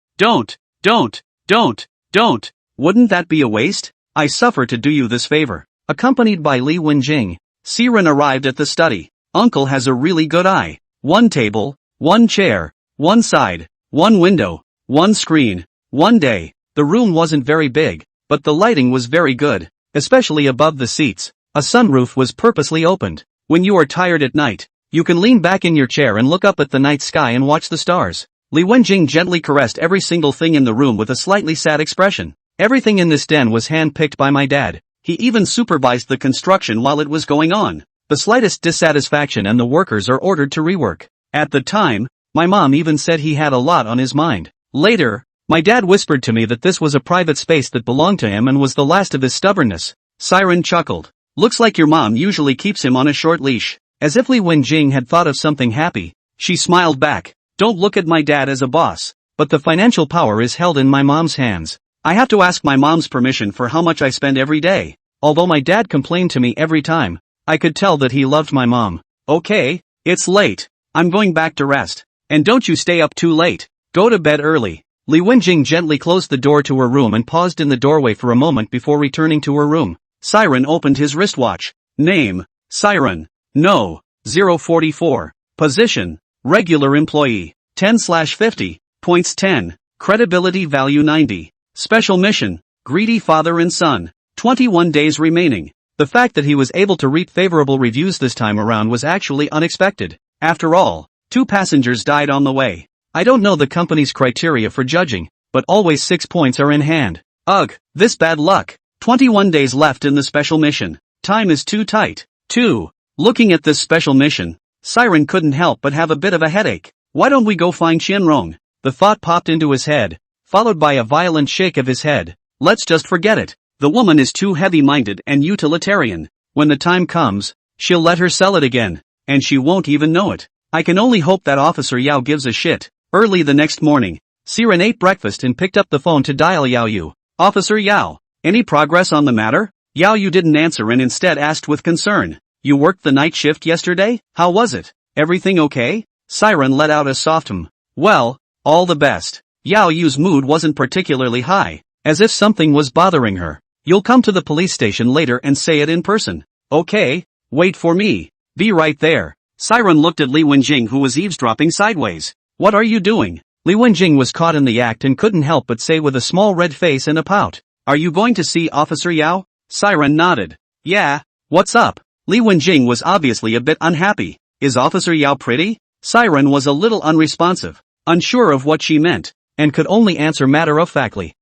Wouldn't that be a waste? I suffer to do you this favor. Accompanied by Li Wenjing, Siren arrived at the study. Uncle has a really good eye. 1 table, 1 chair, 1 side, 1 window, 1 screen. One day, the room wasn't very big, but the lighting was very good, especially above the seats. A sunroof was purposely opened. When you are tired at night, you can lean back in your chair and look up at the night sky and watch the stars. Li Wenjing gently caressed every single thing in the room with a slightly sad expression. Everything in this den was hand-picked by my dad. He even supervised the construction while it was going on. The slightest dissatisfaction and the workers are ordered to rework. At the time, my mom even said he had a lot on his mind. Later, my dad whispered to me that this was a private space that belonged to him and was the last of his stubbornness. Siren chuckled. Looks like your mom usually keeps him on a short leash. As if Li Wenjing had thought of something happy, she smiled back. Don't look at my dad as a boss, but the financial power is held in my mom's hands. I have to ask my mom's permission for how much I spend every day. Although my dad complained to me every time, I could tell that he loved my mom. Okay, it's late. I'm going back to rest. And don't you stay up too late. Go to bed early. Li Wenjing gently closed the door to her room and paused in the doorway for a moment before returning to her room. Siren opened his wristwatch. Name: Siren. No. 044. Position: regular employee. 10/50. Points 10. Credibility value 90. Special mission: greedy father and son. 21 days remaining. The fact that he was able to reap favorable reviews this time around was actually unexpected. After all, 2 passengers died on the way. I don't know the company's criteria for judging, but always 6 points are in hand. Ugh, this bad luck. 21 days left in the special mission. Time is too tight. 2. Looking at this special mission, Siren couldn't help but have a bit of a headache. Why don't we go find Qianrong? The thought popped into his head, followed by a violent shake of his head. Let's just forget it. The woman is too heavy-minded and utilitarian. When the time comes, she'll let her sell it again, and she won't even know it. I can only hope that Officer Yao gives a shit. Early the next morning, Siren ate breakfast and picked up the phone to dial Yao Yu. Officer Yao, any progress on the matter? Yao Yu didn't answer and instead asked with concern. You worked the night shift yesterday? How was it? Everything okay? Siren let out a soft Well, all the best. Yao Yu's mood wasn't particularly high, as if something was bothering her. You'll come to the police station later and say it in person. Okay, wait for me. Be right there. Siren looked at Li Wenjing, who was eavesdropping sideways. What are you doing? Li Wenjing was caught in the act and couldn't help but say with a small red face and a pout. Are you going to see Officer Yao? Siren nodded. Yeah, what's up? Li Wenjing was obviously a bit unhappy. Is Officer Yao pretty? Siren was a little unresponsive, unsure of what she meant, and could only answer matter-of-factly.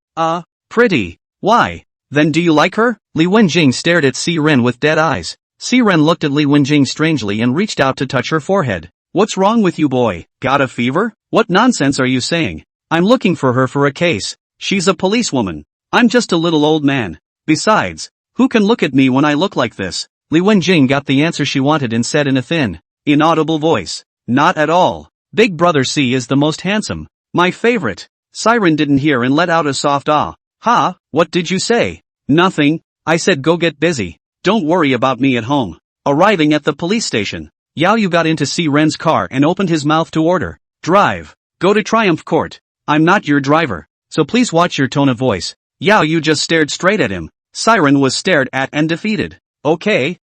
Pretty. Why? Then do you like her? Li Wenjing stared at Siren with dead eyes. Siren looked at Li Wenjing strangely and reached out to touch her forehead. What's wrong with you, boy? Got a fever? What nonsense are you saying? I'm looking for her for a case. She's a policewoman. I'm just a little old man. Besides, who can look at me when I look like this? Li Wenjing got the answer she wanted and said in a thin, inaudible voice. Not at all. Big Brother C is the most handsome. My favorite. Siren didn't hear and let out a soft ah. Ha, what did you say? Nothing. I said go get busy. Don't worry about me at home. Arriving at the police station, Yao Yu got into Siren's car and opened his mouth to order. Drive. Go to Triumph Court. I'm not your driver, so please watch your tone of voice. Yao Yu just stared straight at him. Siren was stared at and defeated. Okay,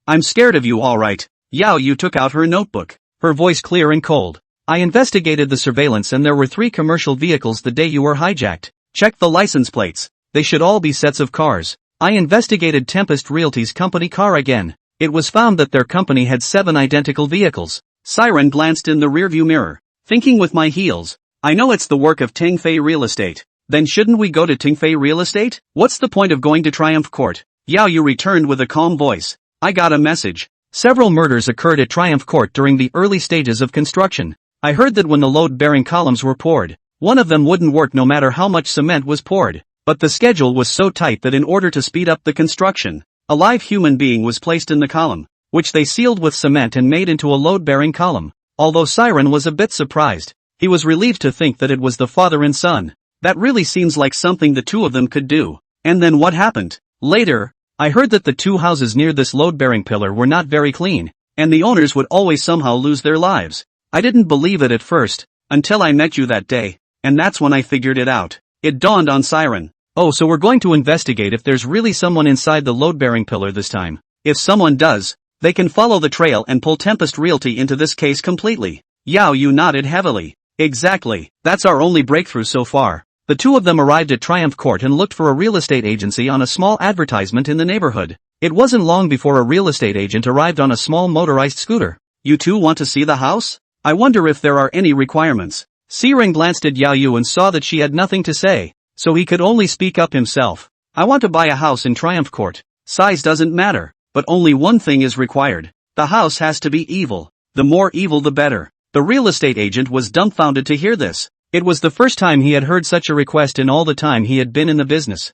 I'm scared of you alright. Yao Yu took out her notebook, her voice clear and cold. I investigated the surveillance and there were 3 commercial vehicles the day you were hijacked. Check the license plates. They should all be sets of cars. I investigated Tempest Realty's company car again. It was found that their company had 7 identical vehicles. Siren glanced in the rearview mirror, thinking with my heels. I know it's the work of Tingfei Real Estate. Then shouldn't we go to Tingfei Real Estate? What's the point of going to Triumph Court? Yao Yu returned with a calm voice. I got a message. Several murders occurred at Triumph Court during the early stages of construction. I heard that when the load-bearing columns were poured, one of them wouldn't work no matter how much cement was poured. But the schedule was so tight that in order to speed up the construction, a live human being was placed in the column, which they sealed with cement and made into a load-bearing column. Although Siren was a bit surprised, he was relieved to think that it was the father and son. That really seems like something the two of them could do. And then what happened? Later, I heard that the 2 houses near this load-bearing pillar were not very clean, and the owners would always somehow lose their lives. I didn't believe it at first, until I met you that day, and that's when I figured it out. It dawned on Siren. Oh, so we're going to investigate if there's really someone inside the load-bearing pillar this time. If someone does, they can follow the trail and pull Tempest Realty into this case completely. Yao Yu nodded heavily. Exactly, that's our only breakthrough so far. The 2 of them arrived at Triumph Court and looked for a real estate agency on a small advertisement in the neighborhood. It wasn't long before a real estate agent arrived on a small motorized scooter. You 2 want to see the house? I wonder if there are any requirements. Siren glanced at Yao Yu and saw that she had nothing to say, so he could only speak up himself. I want to buy a house in Triumph Court. Size doesn't matter, but only one thing is required. The house has to be evil. The more evil the better. The real estate agent was dumbfounded to hear this. It was the first time he had heard such a request in all the time he had been in the business.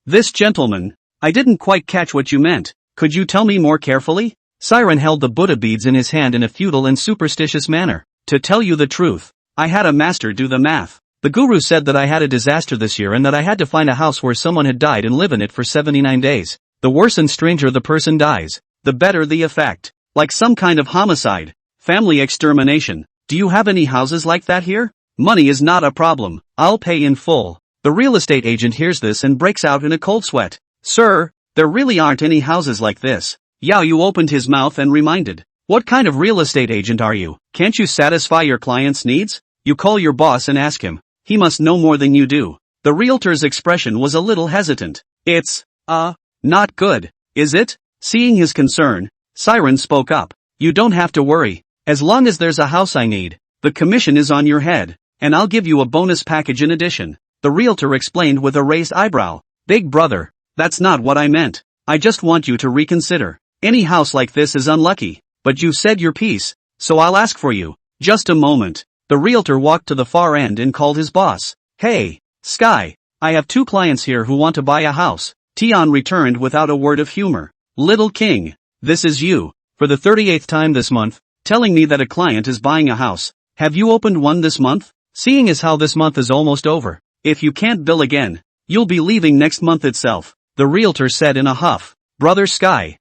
This gentleman, I didn't quite catch what you meant. Could you tell me more carefully? Siren held the Buddha beads in his hand in a feudal and superstitious manner. To tell you the truth, I had a master do the math. The guru said that I had a disaster this year and that I had to find a house where someone had died and live in it for 79 days. The worse and stranger the person dies, the better the effect. Like some kind of homicide, family extermination. Do you have any houses like that here? Money is not a problem, I'll pay in full. The real estate agent hears this and breaks out in a cold sweat. Sir, there really aren't any houses like this. Yao Yu opened his mouth and reminded. What kind of real estate agent are you? Can't you satisfy your client's needs? You call your boss and ask him. He must know more than you do. The realtor's expression was a little hesitant. It's, not good, is it? Seeing his concern, Siren spoke up. You don't have to worry. As long as there's a house I need, the commission is on your head, and I'll give you a bonus package in addition. The realtor explained with a raised eyebrow. Big brother, that's not what I meant. I just want you to reconsider. Any house like this is unlucky, but you've said your piece, so I'll ask for you. Just a moment. The realtor walked to the far end and called his boss. Hey, Sky, I have 2 clients here who want to buy a house. Tian returned without a word of humor. Little King, this is you, for the 38th time this month, telling me that a client is buying a house. Have you opened one this month? Seeing as how this month is almost over, if you can't bill again, you'll be leaving next month itself, the realtor said in a huff. Brother Sky,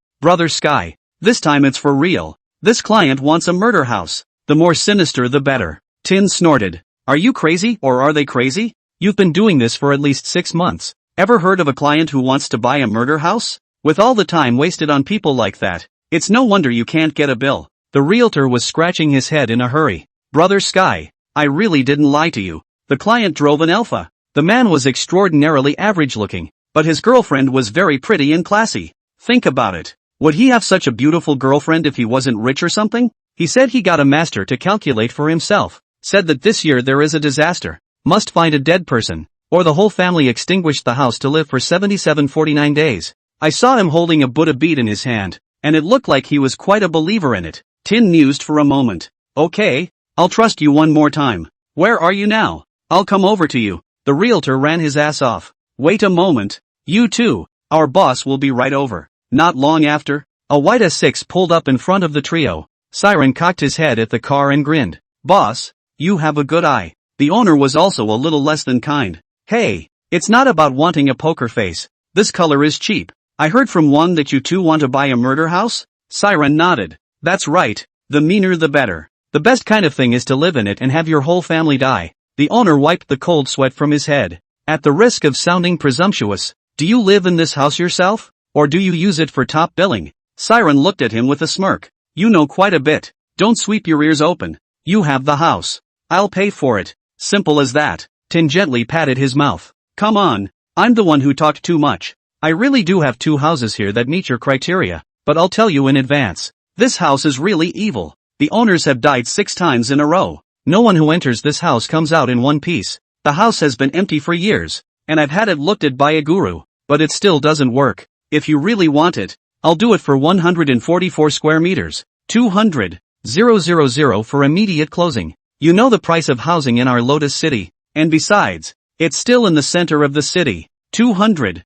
this time it's for real. This client wants a murder house. The more sinister the better. Tin snorted. Are you crazy or are they crazy? You've been doing this for at least 6 months. Ever heard of a client who wants to buy a murder house? With all the time wasted on people like that, it's no wonder you can't get a bill. The realtor was scratching his head in a hurry. Brother Sky, I really didn't lie to you. The client drove an Alpha. The man was extraordinarily average looking, but his girlfriend was very pretty and classy. Think about it. Would he have such a beautiful girlfriend if he wasn't rich or something? He said he got a master to calculate for himself. Said that this year there is a disaster. Must find a dead person, or the whole family extinguished the house to live for 49 days. I saw him holding a Buddha bead in his hand, and it looked like he was quite a believer in it. Tin mused for a moment. Okay, I'll trust you one more time. Where are you now? I'll come over to you. The realtor ran his ass off. Wait a moment. You too. Our boss will be right over. Not long after, a white S6 pulled up in front of the trio. Siren cocked his head at the car and grinned. Boss, you have a good eye. The owner was also a little less than kind. Hey, it's not about wanting a poker face. This color is cheap. I heard from Wang that you two want to buy a murder house? Siren nodded. That's right, the meaner the better. The best kind of thing is to live in it and have your whole family die. The owner wiped the cold sweat from his head. At the risk of sounding presumptuous, do you live in this house yourself? Or do you use it for top billing? Siren looked at him with a smirk. You know quite a bit. Don't sweep your ears open. You have the house. I'll pay for it. Simple as that. Tin gently patted his mouth. Come on. I'm the one who talked too much. I really do have 2 houses here that meet your criteria, but I'll tell you in advance. This house is really evil. The owners have died 6 times in a row. No one who enters this house comes out in one piece. The house has been empty for years, and I've had it looked at by a guru, but it still doesn't work. If you really want it, I'll do it for 144 square meters. 200,000 for immediate closing. You know the price of housing in our Lotus City, and besides, it's still in the center of the city. 200,000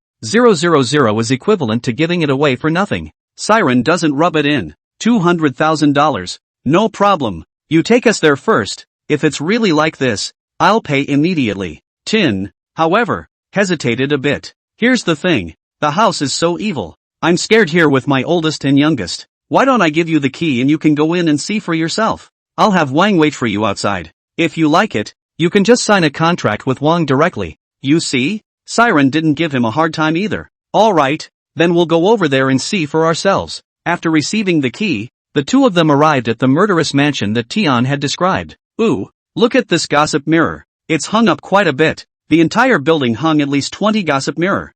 is equivalent to giving it away for nothing. Siren doesn't rub it in. $200,000. No problem. You take us there first. If it's really like this, I'll pay immediately. Tin, however, hesitated a bit. Here's the thing. The house is so evil. I'm scared here with my oldest and youngest. Why don't I give you the key and you can go in and see for yourself? I'll have Wang wait for you outside. If you like it, you can just sign a contract with Wang directly. You see? Siren didn't give him a hard time either. Alright, then we'll go over there and see for ourselves. After receiving the key, the 2 of them arrived at the murderous mansion that Tian had described. Ooh, look at this gossip mirror. It's hung up quite a bit. The entire building hung at least 20 gossip mirror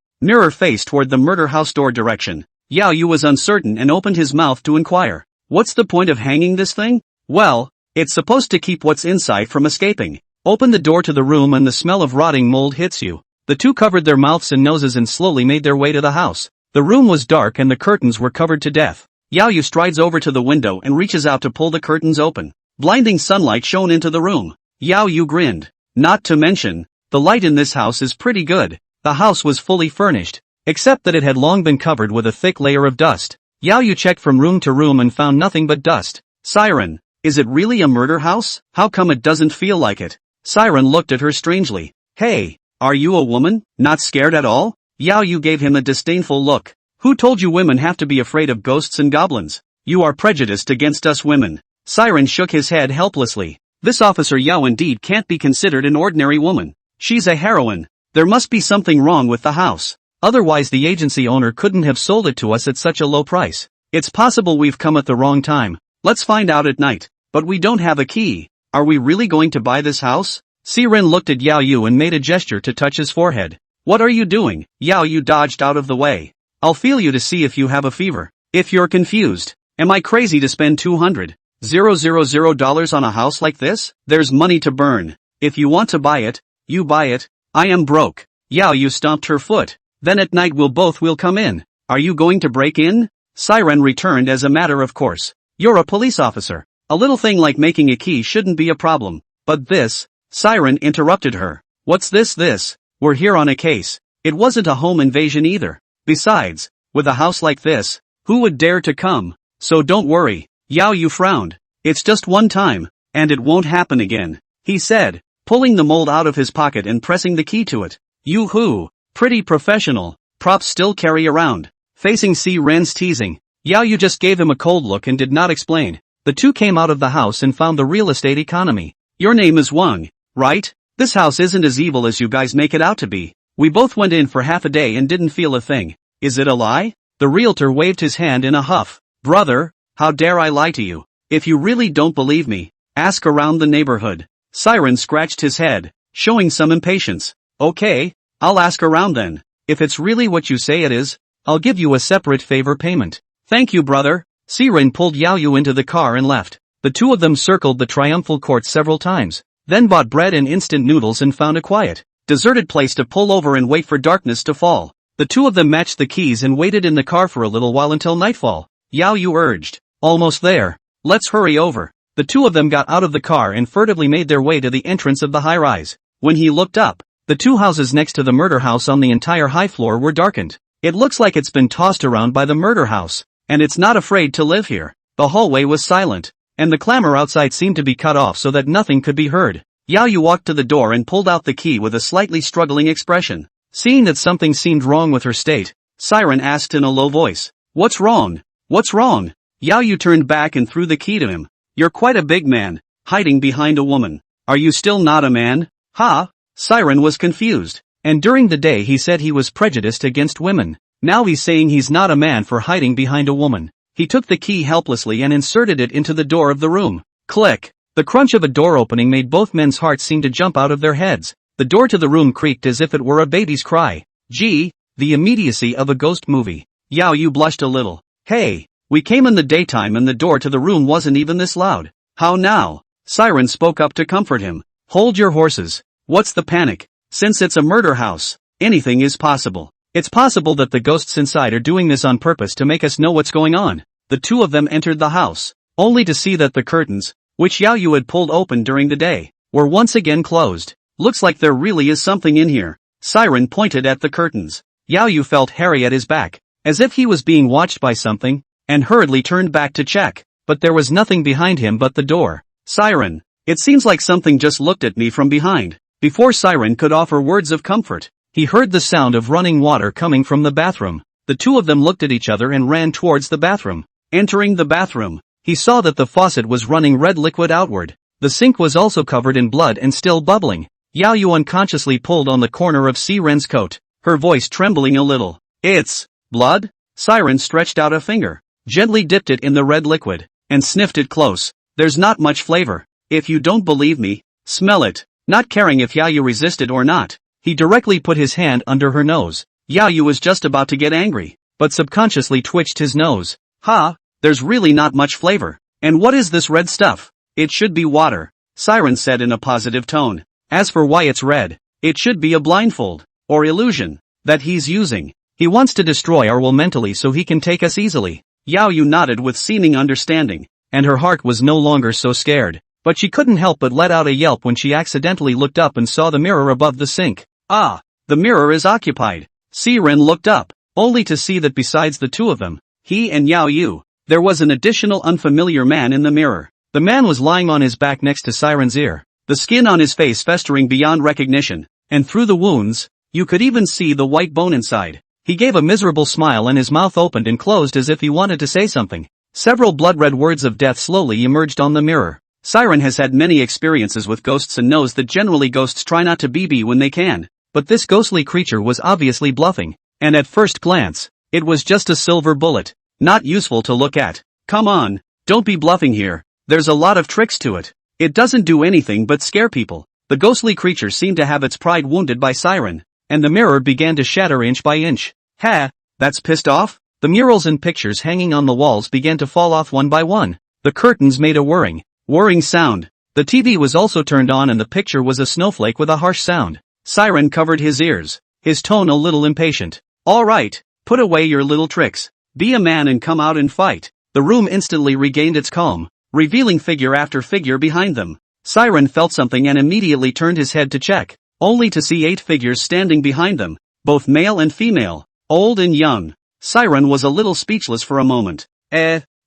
faced toward the murder house door direction. Yao Yu was uncertain and opened his mouth to inquire. What's the point of hanging this thing? Well, it's supposed to keep what's inside from escaping. Open the door to the room and the smell of rotting mold hits you. The 2 covered their mouths and noses and slowly made their way to the house. The room was dark and the curtains were covered to death. Yao Yu strides over to the window and reaches out to pull the curtains open. Blinding sunlight shone into the room. Yao Yu grinned. Not to mention, the light in this house is pretty good. The house was fully furnished, except that it had long been covered with a thick layer of dust. Yao Yu checked from room to room and found nothing but dust. Siren, is it really a murder house? How come it doesn't feel like it? Siren looked at her strangely. Hey, are you a woman? Not scared at all? Yao Yu gave him a disdainful look. Who told you women have to be afraid of ghosts and goblins? You are prejudiced against us women. Siren shook his head helplessly. This Officer Yao indeed can't be considered an ordinary woman. She's a heroine. There must be something wrong with the house. Otherwise the agency owner couldn't have sold it to us at such a low price. It's possible we've come at the wrong time. Let's find out at night. But we don't have a key. Are we really going to buy this house? Siren looked at Yao Yu and made a gesture to touch his forehead. What are you doing? Yao Yu dodged out of the way. I'll feel you to see if you have a fever. If you're confused. Am I crazy to spend $200,000 on a house like this? There's money to burn. If you want to buy it, you buy it. I am broke. Yao Yu stomped her foot. Then at night we'll come in. Are you going to break in? Siren returned as a matter of course. You're a police officer. A little thing like making a key shouldn't be a problem. But this, Siren interrupted her. What's this? We're here on a case. It wasn't a home invasion either. Besides, with a house like this, who would dare to come? So don't worry. Yao Yu frowned. It's just one time, and it won't happen again, he said, pulling the mold out of his pocket and pressing the key to it. Yoo-hoo. Pretty professional. Props still carry around. Facing Siren's teasing, Yao Yu just gave him a cold look and did not explain. The two came out of the house and found the real estate economy. Your name is Wang, right? This house isn't as evil as you guys make it out to be. We both went in for half a day and didn't feel a thing. Is it a lie? The realtor waved his hand in a huff. Brother, how dare I lie to you? If you really don't believe me, ask around the neighborhood. Siren scratched his head, showing some impatience. Okay, I'll ask around then. If it's really what you say it is, I'll give you a separate favor payment. Thank you, brother. Siren pulled Yao Yu into the car and left. The two of them circled the triumphal court several times, then bought bread and instant noodles and found a quiet, deserted place to pull over and wait for darkness to fall. The two of them matched the keys and waited in the car for a little while until nightfall. Yao Yu urged. Almost there. Let's hurry over. The two of them got out of the car and furtively made their way to the entrance of the high-rise. When he looked up, the two houses next to the murder house on the entire high floor were darkened. It looks like it's been tossed around by the murder house, and it's not afraid to live here. The hallway was silent, and the clamor outside seemed to be cut off so that nothing could be heard. Yao Yu walked to the door and pulled out the key with a slightly struggling expression. Seeing that something seemed wrong with her state, Siren asked in a low voice. What's wrong? What's wrong? Yao Yu turned back and threw the key to him. You're quite a big man, hiding behind a woman. Are you still not a man? Ha? Siren was confused. And during the day he said he was prejudiced against women. Now he's saying he's not a man for hiding behind a woman. He took the key helplessly and inserted it into the door of the room. Click. The crunch of a door opening made both men's hearts seem to jump out of their heads. The door to the room creaked as if it were a baby's cry. Gee, the immediacy of a ghost movie. Yao Yu blushed a little. Hey, we came in the daytime and the door to the room wasn't even this loud. How now? Siren spoke up to comfort him. Hold your horses. What's the panic? Since it's a murder house, anything is possible. It's possible that the ghosts inside are doing this on purpose to make us know what's going on. The two of them entered the house, only to see that the curtains, which Yao Yu had pulled open during the day, were once again closed. Looks like there really is something in here. Siren pointed at the curtains. Yao Yu felt hairy at his back, as if he was being watched by something, and hurriedly turned back to check, but there was nothing behind him but the door. Siren, it seems like something just looked at me from behind. Before Siren could offer words of comfort, he heard the sound of running water coming from the bathroom. The two of them looked at each other and ran towards the bathroom. Entering the bathroom, he saw that the faucet was running red liquid outward. The sink was also covered in blood and still bubbling. Yao Yu unconsciously pulled on the corner of Siren's coat, her voice trembling a little. It's blood? Siren stretched out a finger, gently dipped it in the red liquid, and sniffed it close. There's not much flavor. If you don't believe me, smell it. Not caring if Yao Yu resisted or not, he directly put his hand under her nose. Yao Yu was just about to get angry, but subconsciously twitched his nose. Ha, there's really not much flavor. And what is this red stuff? It should be water, Siren said in a positive tone. As for why it's red, it should be a blindfold, or illusion, that he's using. He wants to destroy our will mentally so he can take us easily. Yao Yu nodded with seeming understanding, and her heart was no longer so scared. But she couldn't help but let out a yelp when she accidentally looked up and saw the mirror above the sink. Ah, the mirror is occupied. Siren looked up, only to see that besides the two of them, he and Yao Yu, there was an additional unfamiliar man in the mirror. The man was lying on his back next to Siren's ear, the skin on his face festering beyond recognition, and through the wounds, you could even see the white bone inside. He gave a miserable smile and his mouth opened and closed as if he wanted to say something. Several blood-red words of death slowly emerged on the mirror. Siren has had many experiences with ghosts and knows that generally ghosts try not to BB when they can. But this ghostly creature was obviously bluffing. And at first glance, it was just a silver bullet. Not useful to look at. Come on, don't be bluffing here. There's a lot of tricks to it. It doesn't do anything but scare people. The ghostly creature seemed to have its pride wounded by Siren, and the mirror began to shatter inch by inch. Ha, that's pissed off? The murals and pictures hanging on the walls began to fall off one by one. The curtains made a whirring sound. The TV was also turned on and the picture was a snowflake with a harsh sound. Siren covered his ears, his tone a little impatient. All right, put away your little tricks. Be a man and come out and fight. The room instantly regained its calm, revealing figure after figure behind them. Siren felt something and immediately turned his head to check, only to see 8 figures standing behind them, both male and female, old and young. Siren was a little speechless for a moment.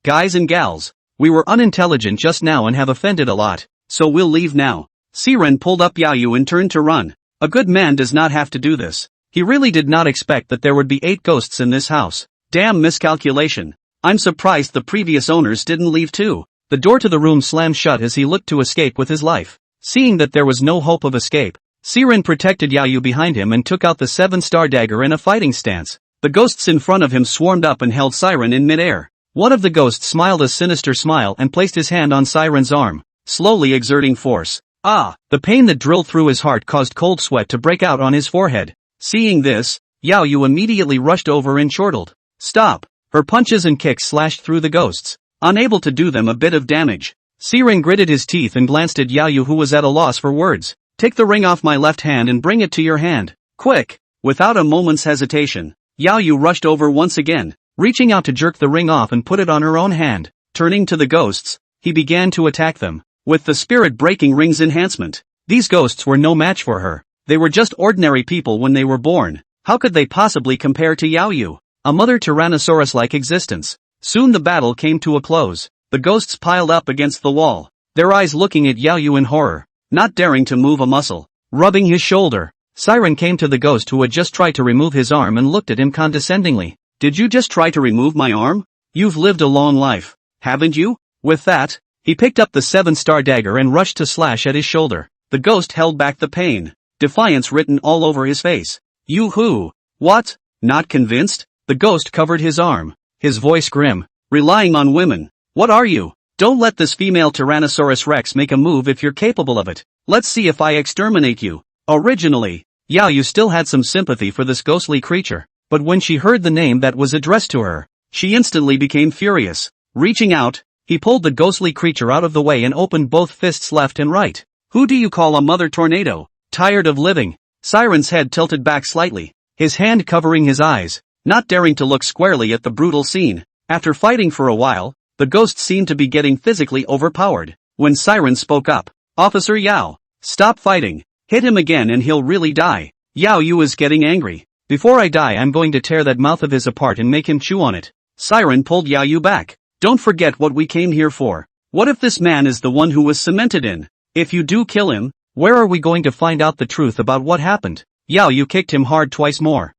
Guys and gals, we were unintelligent just now and have offended a lot, so we'll leave now. Siren pulled up Yayu and turned to run. A good man does not have to do this. He really did not expect that there would be 8 ghosts in this house. Damn miscalculation. I'm surprised the previous owners didn't leave too. The door to the room slammed shut as he looked to escape with his life. Seeing that there was no hope of escape, Siren protected Yayu behind him and took out the 7-star dagger in a fighting stance. The ghosts in front of him swarmed up and held Siren in midair. One of the ghosts smiled a sinister smile and placed his hand on Siren's arm, slowly exerting force. The pain that drilled through his heart caused cold sweat to break out on his forehead. Seeing this, Yayu immediately rushed over and chortled. Stop! Her punches and kicks slashed through the ghosts, unable to do them a bit of damage. Siren gritted his teeth and glanced at Yayu who was at a loss for words. Take the ring off my left hand and bring it to your hand. Quick! Without a moment's hesitation, Yayu rushed over once again, reaching out to jerk the ring off and put it on her own hand. Turning to the ghosts, he began to attack them. With the spirit-breaking ring's enhancement, these ghosts were no match for her. They were just ordinary people when they were born. How could they possibly compare to Yayu, a mother Tyrannosaurus-like existence? Soon the battle came to a close. The ghosts piled up against the wall, their eyes looking at Yayu in horror, not daring to move a muscle. Rubbing his shoulder, Siren came to the ghost who had just tried to remove his arm and looked at him condescendingly. Did you just try to remove my arm? You've lived a long life, haven't you? With that, he picked up the 7-star dagger and rushed to slash at his shoulder. The ghost held back the pain, defiance written all over his face. You who? What? Not convinced? The ghost covered his arm, his voice grim. Relying on women. What are you? Don't let this female Tyrannosaurus Rex make a move if you're capable of it. Let's see if I exterminate you. Originally, Yayu still had some sympathy for this ghostly creature, but when she heard the name that was addressed to her, she instantly became furious. Reaching out, he pulled the ghostly creature out of the way and opened both fists left and right. Who do you call a mother tornado? Tired of living? Siren's head tilted back slightly, his hand covering his eyes, not daring to look squarely at the brutal scene. After fighting for a while, the ghost seemed to be getting physically overpowered. When Siren spoke up, Officer Yao, stop fighting. Hit him again and he'll really die. Yao Yu is getting angry. Before I die I'm going to tear that mouth of his apart and make him chew on it. Siren pulled Yao Yu back. Don't forget what we came here for. What if this man is the one who was cemented in? If you do kill him, where are we going to find out the truth about what happened? Yao Yu kicked him hard twice more.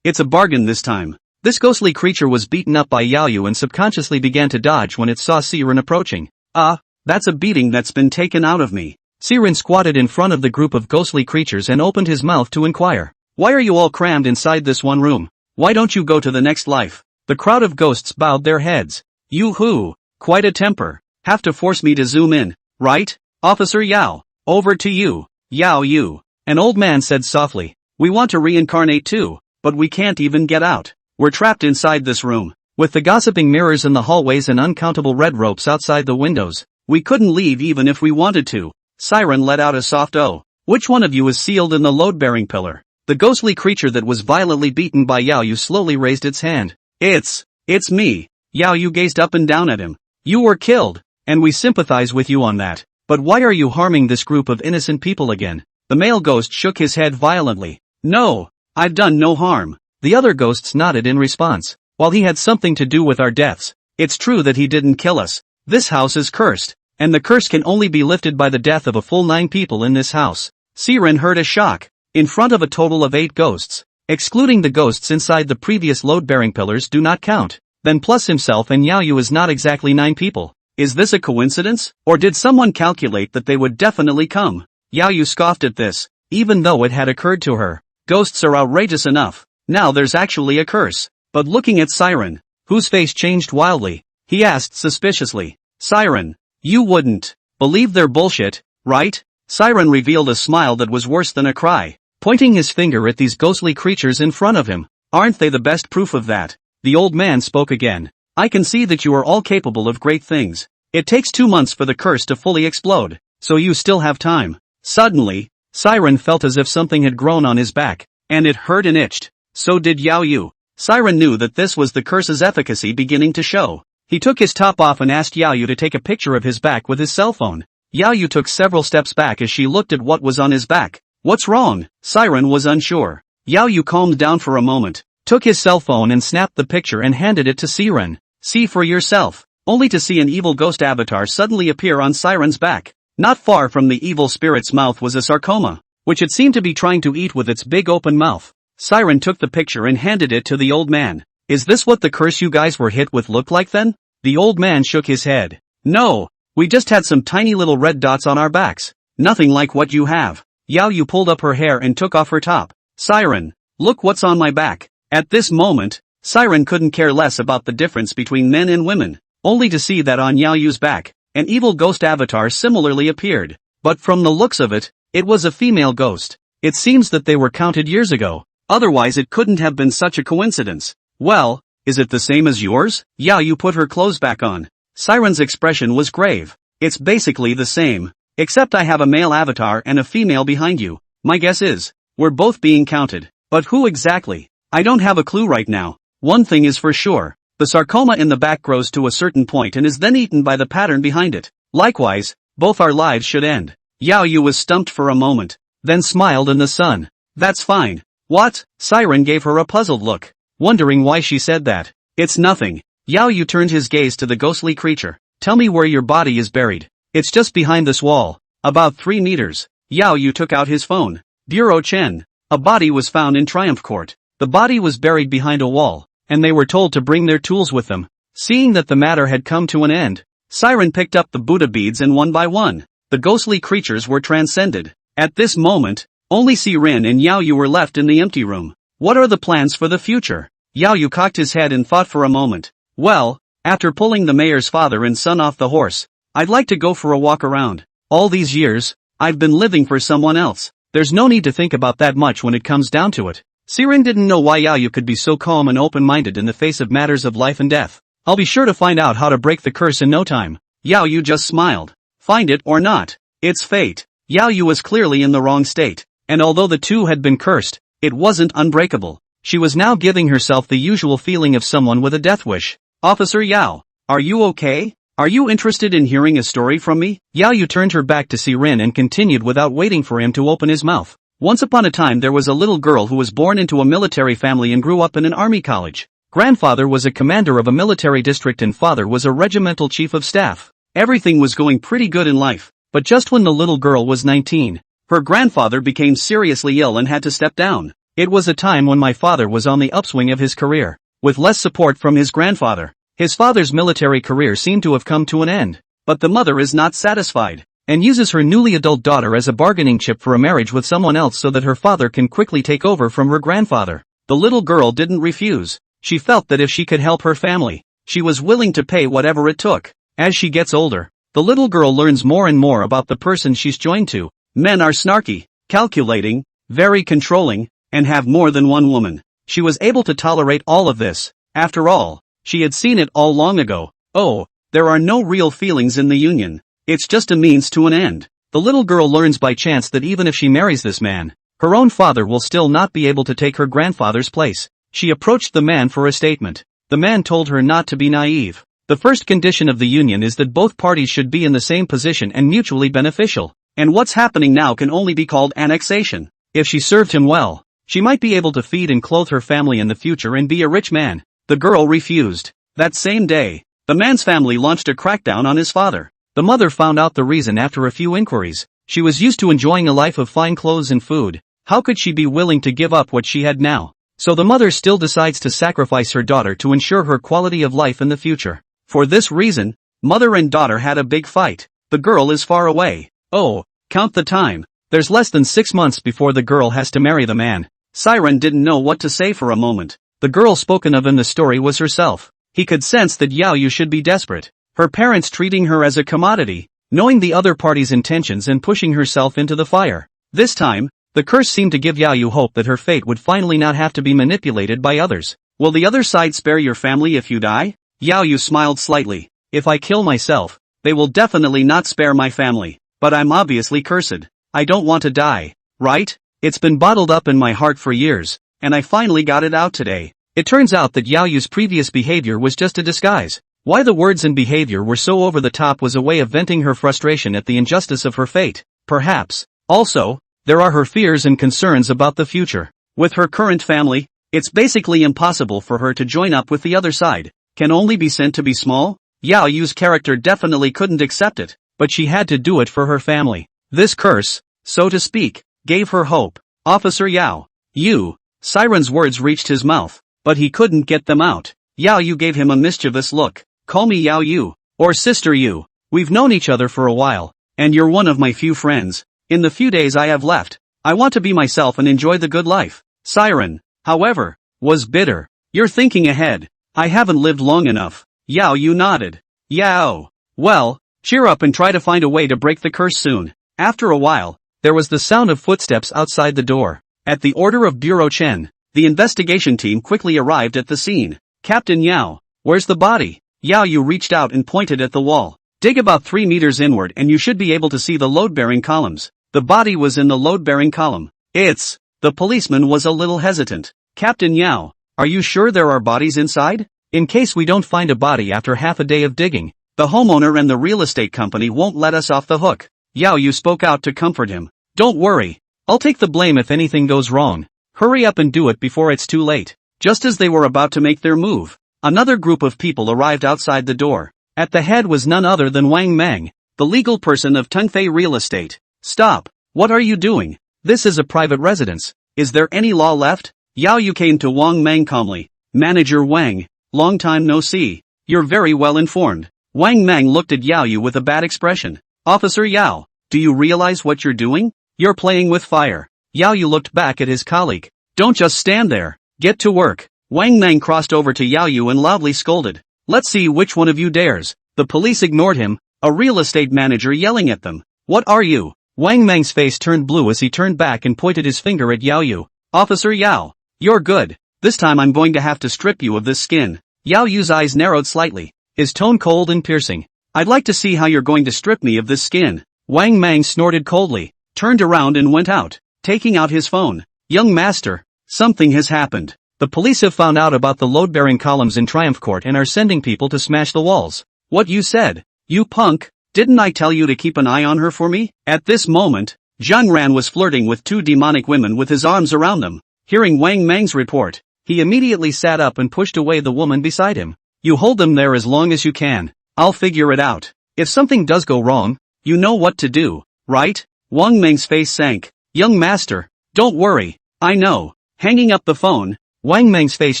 It's a bargain this time. This ghostly creature was beaten up by Yao Yu and subconsciously began to dodge when it saw Siren approaching. That's a beating that's been taken out of me. Siren squatted in front of the group of ghostly creatures and opened his mouth to inquire. Why are you all crammed inside this one room? Why don't you go to the next life? The crowd of ghosts bowed their heads. You-hoo, quite a temper. Have to force me to zoom in, right? Officer Yao, over to you. Yao Yu. An old man said softly. We want to reincarnate too, but we can't even get out. We're trapped inside this room. With the gossiping mirrors in the hallways and uncountable red ropes outside the windows, we couldn't leave even if we wanted to. Siren let out a soft "oh." Which one of you is sealed in the load-bearing pillar? The ghostly creature that was violently beaten by Yao Yu slowly raised its hand. It's me. Yao Yu gazed up and down at him. You were killed, and we sympathize with you on that. But why are you harming this group of innocent people again? The male ghost shook his head violently. No, I've done no harm. The other ghosts nodded in response. While he had something to do with our deaths, it's true that he didn't kill us. This house is cursed, and the curse can only be lifted by the death of a full 9 people in this house. Siren heard a shock. In front of a total of 8 ghosts, excluding the ghosts inside the previous load-bearing pillars do not count, then plus himself and Yao Yu is not exactly 9 people. Is this a coincidence? Or did someone calculate that they would definitely come? Yao Yu scoffed at this, even though it had occurred to her. Ghosts are outrageous enough. Now there's actually a curse. But looking at Siren, whose face changed wildly, he asked suspiciously, Siren, you wouldn't believe their bullshit, right? Siren revealed a smile that was worse than a cry, pointing his finger at these ghostly creatures in front of him. Aren't they the best proof of that? The old man spoke again. I can see that you are all capable of great things. It takes 2 months for the curse to fully explode, so you still have time. Suddenly, Siren felt as if something had grown on his back, and it hurt and itched. So did Yao Yu. Siren knew that this was the curse's efficacy beginning to show. He took his top off and asked Yao Yu to take a picture of his back with his cell phone. Yao Yu took several steps back as she looked at what was on his back. What's wrong? Siren was unsure. Yao Yu calmed down for a moment, took his cell phone and snapped the picture and handed it to Siren. See for yourself. Only to see an evil ghost avatar suddenly appear on Siren's back. Not far from the evil spirit's mouth was a sarcoma, which it seemed to be trying to eat with its big open mouth. Siren took the picture and handed it to the old man. Is this what the curse you guys were hit with looked like then? The old man shook his head. No, we just had some tiny little red dots on our backs. Nothing like what you have. Yao Yu pulled up her hair and took off her top. Siren, look what's on my back. At this moment, Siren couldn't care less about the difference between men and women, only to see that on Yao Yu's back, an evil ghost avatar similarly appeared. But from the looks of it, it was a female ghost. It seems that they were counted years ago. Otherwise it couldn't have been such a coincidence. Well, is it the same as yours? Yao Yu put her clothes back on. Siren's expression was grave. It's basically the same. Except I have a male avatar and a female behind you. My guess is, we're both being counted. But who exactly? I don't have a clue right now. One thing is for sure. The sarcoma in the back grows to a certain point and is then eaten by the pattern behind it. Likewise, both our lives should end. Yao Yu was stumped for a moment, then smiled in the sun. That's fine. What? Siren gave her a puzzled look, wondering why she said that. It's nothing. Yao Yu turned his gaze to the ghostly creature. Tell me where your body is buried. It's just behind this wall. About 3 meters. Yao Yu took out his phone. Bureau Chen. A body was found in Triumph Court. The body was buried behind a wall, and they were told to bring their tools with them. Seeing that the matter had come to an end, Siren picked up the Buddha beads and one by one, the ghostly creatures were transcended. At this moment, only Siren and Yao Yu were left in the empty room. What are the plans for the future? Yao Yu cocked his head and thought for a moment. Well, after pulling the mayor's father and son off the horse, I'd like to go for a walk around. All these years, I've been living for someone else. There's no need to think about that much when it comes down to it. Siren didn't know why Yao Yu could be so calm and open-minded in the face of matters of life and death. I'll be sure to find out how to break the curse in no time. Yao Yu just smiled. Find it or not, it's fate. Yao Yu was clearly in the wrong state, and although the two had been cursed, it wasn't unbreakable. She was now giving herself the usual feeling of someone with a death wish. Officer Yao, are you okay? Are you interested in hearing a story from me? Yao Yu turned her back to Siren and continued without waiting for him to open his mouth. Once upon a time there was a little girl who was born into a military family and grew up in an army college. Grandfather was a commander of a military district and father was a regimental chief of staff. Everything was going pretty good in life, but just when the little girl was 19, her grandfather became seriously ill and had to step down. It was a time when my father was on the upswing of his career, with less support from his grandfather. His father's military career seemed to have come to an end, but the mother is not satisfied, and uses her newly adult daughter as a bargaining chip for a marriage with someone else so that her father can quickly take over from her grandfather. The little girl didn't refuse. She felt that if she could help her family, she was willing to pay whatever it took. As she gets older, the little girl learns more and more about the person she's joined to. Men are snarky, calculating, very controlling, and have more than one woman. She was able to tolerate all of this. After all, she had seen it all long ago. Oh, there are no real feelings in the union. It's just a means to an end. The little girl learns by chance that even if she marries this man, her own father will still not be able to take her grandfather's place. She approached the man for a statement. The man told her not to be naive. The first condition of the union is that both parties should be in the same position and mutually beneficial. And what's happening now can only be called annexation. If she served him well, she might be able to feed and clothe her family in the future and be a rich man. The girl refused. That same day, the man's family launched a crackdown on his father. The mother found out the reason after a few inquiries. She was used to enjoying a life of fine clothes and food. How could she be willing to give up what she had now? So the mother still decides to sacrifice her daughter to ensure her quality of life in the future. For this reason, Mother and daughter had a big fight. The girl is far away. Oh, count the time. There's less than 6 months before the girl has to marry the man. Siren didn't know what to say for a moment. The girl spoken of in the story was herself. He could sense that Yao Yu should be desperate. Her parents treating her as a commodity, knowing the other party's intentions and pushing herself into the fire. This time, the curse seemed to give Yao Yu hope that her fate would finally not have to be manipulated by others. Will the other side spare your family if you die? Yao Yu smiled slightly. If I kill myself, they will definitely not spare my family. But I'm obviously cursed. I don't want to die, right? It's been bottled up in my heart for years, and I finally got it out today. It turns out that Yao Yu's previous behavior was just a disguise. Why the words and behavior were so over the top was a way of venting her frustration at the injustice of her fate. Perhaps, also, there are her fears and concerns about the future. With her current family, it's basically impossible for her to join up with the other side. Can only be sent to be small? Yao Yu's character definitely couldn't accept it, but she had to do it for her family. This curse, so to speak, gave her hope. Officer Yao Yu. Siren's words reached his mouth, but he couldn't get them out. Yao Yu gave him a mischievous look. Call me Yao Yu, or Sister Yu. We've known each other for a while, and you're one of my few friends. In the few days I have left, I want to be myself and enjoy the good life. Siren, however, was bitter. You're thinking ahead. I haven't lived long enough. Yao Yu nodded. Yao. Well, cheer up and try to find a way to break the curse soon. After a while, there was the sound of footsteps outside the door. At the order of Bureau Chen, the investigation team quickly arrived at the scene. Captain Yao, where's the body? Yao Yu reached out and pointed at the wall. Dig about 3 meters inward and you should be able to see the load-bearing columns. The body was in the load-bearing column. The policeman was a little hesitant. Captain Yao, are you sure there are bodies inside? In case we don't find a body after half a day of digging, the homeowner and the real estate company won't let us off the hook. Yao Yu spoke out to comfort him. Don't worry. I'll take the blame if anything goes wrong. Hurry up and do it before it's too late. Just as they were about to make their move, another group of people arrived outside the door. At the head was none other than Wang Mang, the legal person of Tengfei Real Estate. Stop. What are you doing? This is a private residence. Is there any law left? Yao Yu came to Wang Mang calmly. Manager Wang, long time no see. You're very well informed. Wang Mang looked at Yao Yu with a bad expression. Officer Yao, do you realize what you're doing? You're playing with fire. Yao Yu looked back at his colleague. Don't just stand there. Get to work. Wang Mang crossed over to Yao Yu and loudly scolded. Let's see which one of you dares. The police ignored him, a real estate manager yelling at them. What are you? Wang Mang's face turned blue as he turned back and pointed his finger at Yao Yu. Officer Yao, you're good. This time I'm going to have to strip you of this skin. Yao Yu's eyes narrowed slightly, his tone cold and piercing. I'd like to see how you're going to strip me of this skin. Wang Mang snorted coldly, turned around and went out, taking out his phone. Young master, something has happened. The police have found out about the load-bearing columns in Triumph Court and are sending people to smash the walls. What you said? You punk, didn't I tell you to keep an eye on her for me? At this moment, Zhang Ran was flirting with 2 demonic women with his arms around them. Hearing Wang Mang's report, he immediately sat up and pushed away the woman beside him. You hold them there as long as you can. I'll figure it out. If something does go wrong, you know what to do, right? Wang Mang's face sank. Young master, don't worry, I know. Hanging up the phone, Wang Mang's face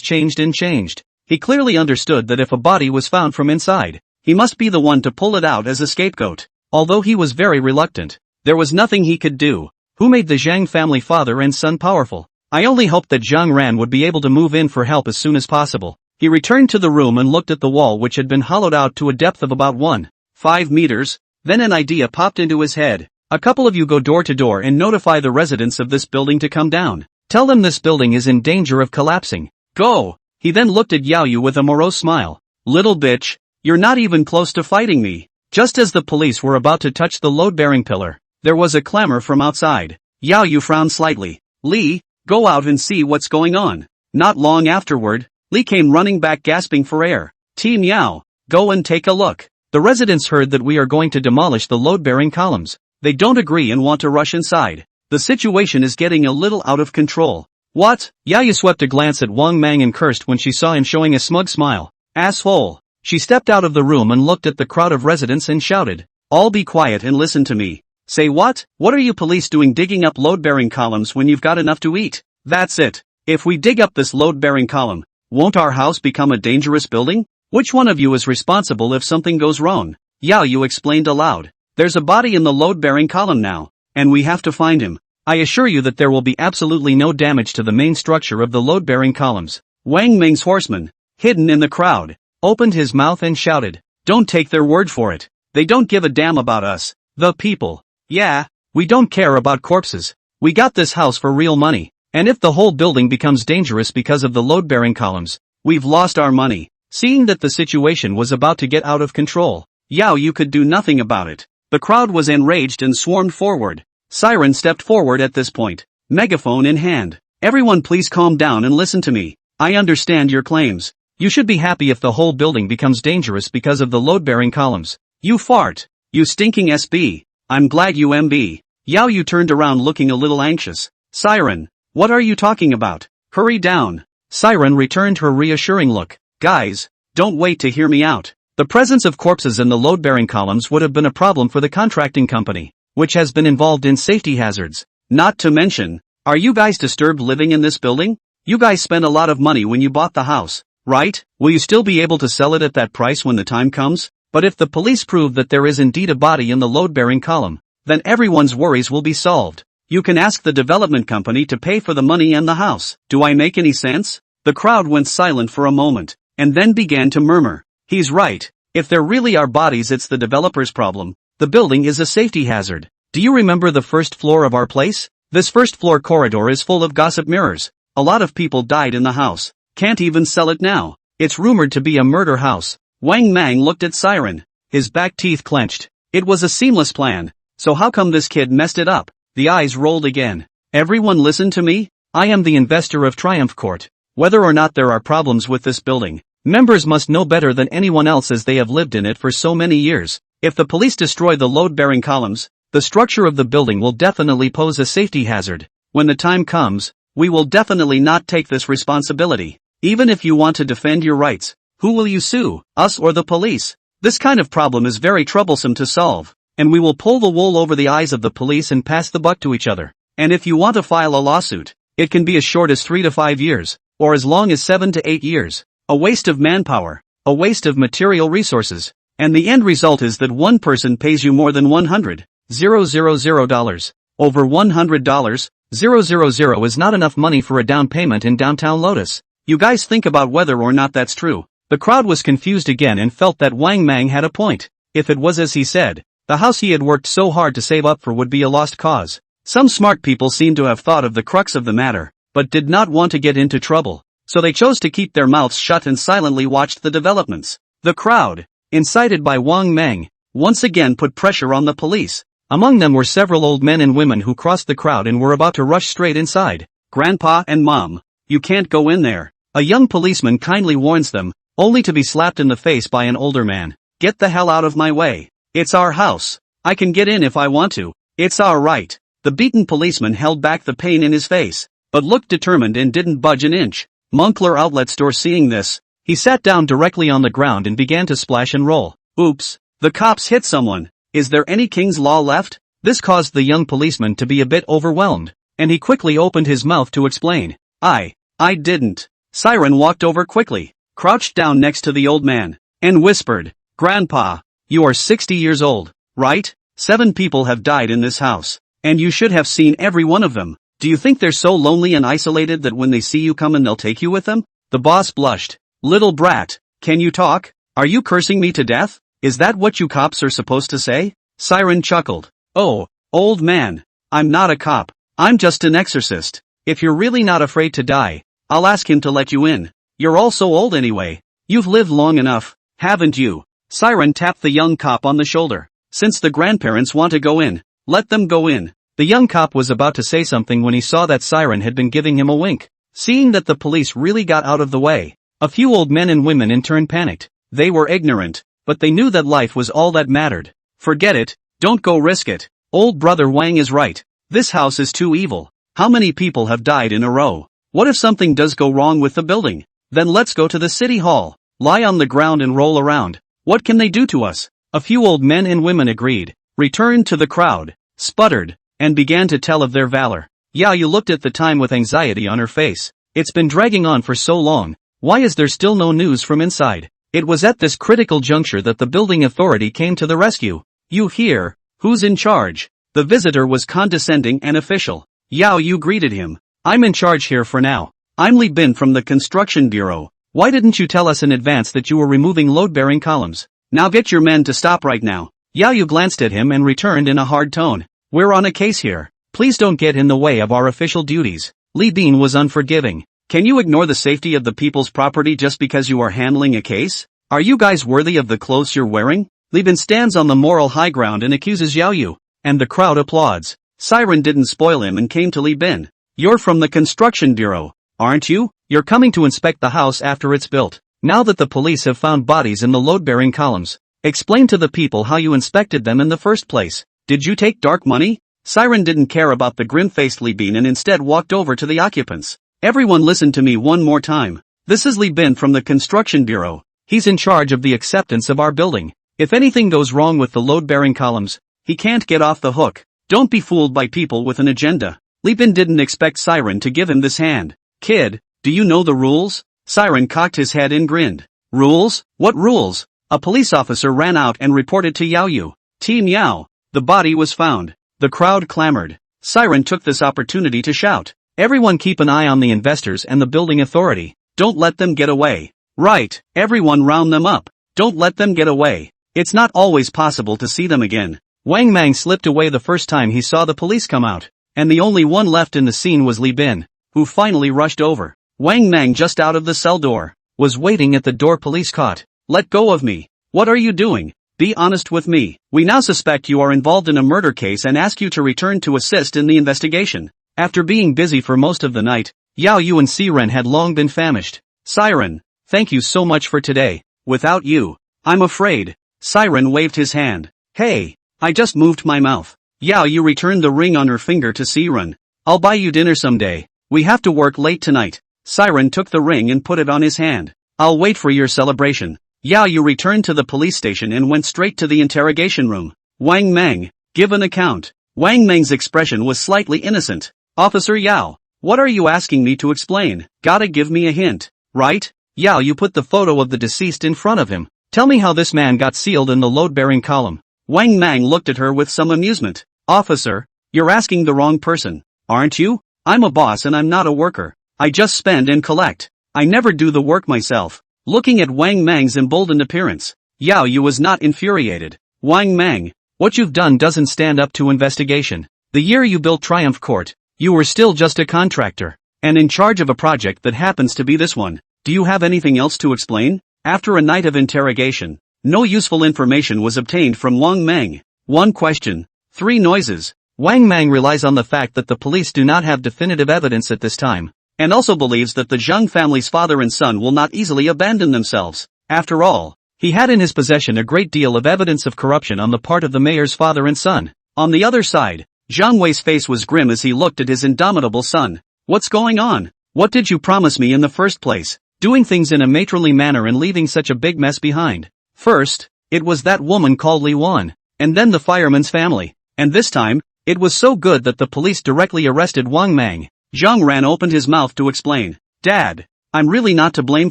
changed and changed. He clearly understood that if a body was found from inside, he must be the one to pull it out as a scapegoat. Although he was very reluctant, there was nothing he could do. Who made the Zhang family father and son powerful? I only hoped that Zhang Ran would be able to move in for help as soon as possible. He returned to the room and looked at the wall, which had been hollowed out to a depth of about 1.5 meters. Then an idea popped into his head. A couple of you go door to door and notify the residents of this building to come down. Tell them this building is in danger of collapsing. Go! He then looked at Yao Yu with a morose smile. Little bitch, you're not even close to fighting me. Just as the police were about to touch the load-bearing pillar, there was a clamor from outside. Yao Yu frowned slightly. Li, go out and see what's going on. Not long afterward, Li came running back gasping for air. Team Yao, go and take a look. The residents heard that we are going to demolish the load-bearing columns. They don't agree and want to rush inside. The situation is getting a little out of control. What? Yao Yu swept a glance at Wang Mang and cursed when she saw him showing a smug smile. Asshole. She stepped out of the room and looked at the crowd of residents and shouted. All be quiet and listen to me. Say what? What are you police doing digging up load-bearing columns when you've got enough to eat? That's it. If we dig up this load-bearing column, won't our house become a dangerous building? Which one of you is responsible if something goes wrong? Yao Yu explained aloud. There's a body in the load-bearing column now, and we have to find him. I assure you that there will be absolutely no damage to the main structure of the load-bearing columns. Wang Ming's horseman, hidden in the crowd, opened his mouth and shouted. Don't take their word for it. They don't give a damn about us, the people. Yeah, we don't care about corpses. We got this house for real money, and if the whole building becomes dangerous because of the load-bearing columns, we've lost our money. Seeing that the situation was about to get out of control, Yao Yu could do nothing about it. The crowd was enraged and swarmed forward. Siren stepped forward at this point, megaphone in hand. Everyone please calm down and listen to me. I understand your claims. You should be happy if the whole building becomes dangerous because of the load-bearing columns. You fart. You stinking SB. I'm glad you MB. Yao Yu turned around looking a little anxious. Siren, what are you talking about? Hurry down. Siren returned her reassuring look. Guys, don't wait to hear me out. The presence of corpses in the load-bearing columns would have been a problem for the contracting company, which has been involved in safety hazards. Not to mention, are you guys disturbed living in this building? You guys spent a lot of money when you bought the house, right? Will you still be able to sell it at that price when the time comes? But if the police prove that there is indeed a body in the load-bearing column, then everyone's worries will be solved. You can ask the development company to pay for the money and the house. Do I make any sense? The crowd went silent for a moment, and then began to murmur. He's right. If there really are bodies, it's the developer's problem. The building is a safety hazard. Do you remember the first floor of our place? This first floor corridor is full of gossip mirrors. A lot of people died in the house. Can't even sell it now. It's rumored to be a murder house. Wang Mang looked at Siren. His back teeth clenched. It was a seamless plan. So how come this kid messed it up? The eyes rolled again. Everyone listen to me. I am the investor of Triumph Court. Whether or not there are problems with this building, members must know better than anyone else as they have lived in it for so many years. If the police destroy the load-bearing columns, the structure of the building will definitely pose a safety hazard. When the time comes, we will definitely not take this responsibility. Even if you want to defend your rights, who will you sue, us or the police? This kind of problem is very troublesome to solve, and we will pull the wool over the eyes of the police and pass the buck to each other. And if you want to file a lawsuit, it can be as short as 3 to 5 years, or as long as 7 to 8 years. A waste of manpower, a waste of material resources, and the end result is that one person pays you more than $100,000. Over $100,000 is not enough money for a down payment in downtown Lotus. You guys think about whether or not that's true. The crowd was confused again and felt that Wang Mang had a point. If it was as he said, the house he had worked so hard to save up for would be a lost cause. Some smart people seemed to have thought of the crux of the matter, but did not want to get into trouble. So they chose to keep their mouths shut and silently watched the developments. The crowd, incited by Wang Mang, once again put pressure on the police. Among them were several old men and women who crossed the crowd and were about to rush straight inside. Grandpa and Mom, you can't go in there. A young policeman kindly warns them, only to be slapped in the face by an older man. Get the hell out of my way. It's our house. I can get in if I want to. It's our right. The beaten policeman held back the pain in his face, but looked determined and didn't budge an inch. Moncler Outlet Store seeing this, he sat down directly on the ground and began to splash and roll. Oops, the cops hit someone. Is there any King's Law left? This caused the young policeman to be a bit overwhelmed, and he quickly opened his mouth to explain. I didn't. Siren walked over quickly, crouched down next to the old man, and whispered, Grandpa, you are 60 years old, right? 7 people have died in this house, and you should have seen every one of them. Do you think they're so lonely and isolated that when they see you coming they'll take you with them? The boss blushed. Little brat, can you talk? Are you cursing me to death? Is that what you cops are supposed to say? Siren chuckled. Oh, old man, I'm not a cop. I'm just an exorcist. If you're really not afraid to die, I'll ask him to let you in. You're all so old anyway. You've lived long enough, haven't you? Siren tapped the young cop on the shoulder. Since the grandparents want to go in, let them go in. The young cop was about to say something when he saw that Siren had been giving him a wink. Seeing that the police really got out of the way, a few old men and women in turn panicked. They were ignorant, but they knew that life was all that mattered. Forget it, don't go risk it. Old brother Wang is right. This house is too evil. How many people have died in a row? What if something does go wrong with the building? Then let's go to the city hall, lie on the ground and roll around. What can they do to us? A few old men and women agreed, returned to the crowd, sputtered, and began to tell of their valor. Yao Yu looked at the time with anxiety on her face. It's been dragging on for so long. Why is there still no news from inside? It was at this critical juncture that the building authority came to the rescue. You here, who's in charge? The visitor was condescending and official. Yao Yu greeted him. I'm in charge here for now. I'm Li Bin from the construction bureau. Why didn't you tell us in advance that you were removing load-bearing columns? Now get your men to stop right now. Yao Yu glanced at him and returned in a hard tone. We're on a case here. Please don't get in the way of our official duties. Li Bin was unforgiving. Can you ignore the safety of the people's property just because you are handling a case? Are you guys worthy of the clothes you're wearing? Li Bin stands on the moral high ground and accuses Yao Yu. And the crowd applauds. Siren didn't spoil him and came to Li Bin. You're from the construction bureau, aren't you? You're coming to inspect the house after it's built. Now that the police have found bodies in the load-bearing columns, explain to the people how you inspected them in the first place. Did you take dark money? Siren didn't care about the grim-faced Li Bin and instead walked over to the occupants. Everyone listen to me one more time. This is Li Bin from the construction bureau. He's in charge of the acceptance of our building. If anything goes wrong with the load-bearing columns, he can't get off the hook. Don't be fooled by people with an agenda. Li Bin didn't expect Siren to give him this hand. Kid, do you know the rules? Siren cocked his head and grinned. Rules? What rules? A police officer ran out and reported to Yao Yu. Team Yao. The body was found. The crowd clamored. Siren took this opportunity to shout. Everyone keep an eye on the investors and the building authority. Don't let them get away. Right, everyone round them up. Don't let them get away. It's not always possible to see them again. Wang Mang slipped away the first time he saw the police come out. And the only one left in the scene was Li Bin, who finally rushed over. Wang Mang, just out of the cell door, was waiting at the door. Police caught. Let go of me. What are you doing? Be honest with me. We now suspect you are involved in a murder case and ask you to return to assist in the investigation. After being busy for most of the night, Yao Yu and Siren had long been famished. Siren, thank you so much for today. Without you, I'm afraid. Siren waved his hand. Hey, I just moved my mouth. Yao Yu returned the ring on her finger to Siren. I'll buy you dinner someday. We have to work late tonight. Siren took the ring and put it on his hand. I'll wait for your celebration. Yao Yu returned to the police station and went straight to the interrogation room. Wang Mang, give an account. Wang Mang's expression was slightly innocent. Officer Yao, what are you asking me to explain? Gotta give me a hint, right? Yao Yu put the photo of the deceased in front of him. Tell me how this man got sealed in the load-bearing column. Wang Mang looked at her with some amusement. Officer, you're asking the wrong person, aren't you? I'm a boss and I'm not a worker. I just spend and collect. I never do the work myself. Looking at Wang Mang's emboldened appearance, Yao Yu was not infuriated. Wang Mang, what you've done doesn't stand up to investigation. The year you built Triumph Court, you were still just a contractor, and in charge of a project that happens to be this one. Do you have anything else to explain? After a night of interrogation, no useful information was obtained from Wang Mang. One question, three noises. Wang Mang relies on the fact that the police do not have definitive evidence at this time, and also believes that the Zhang family's father and son will not easily abandon themselves. After all, he had in his possession a great deal of evidence of corruption on the part of the mayor's father and son. On the other side, Zhang Wei's face was grim as he looked at his indomitable son. What's going on? What did you promise me in the first place? Doing things in a matronly manner and leaving such a big mess behind. First, it was that woman called Li Wan, and then the fireman's family. And this time, it was so good that the police directly arrested Wang Mang. Zhang Ran opened his mouth to explain. Dad, I'm really not to blame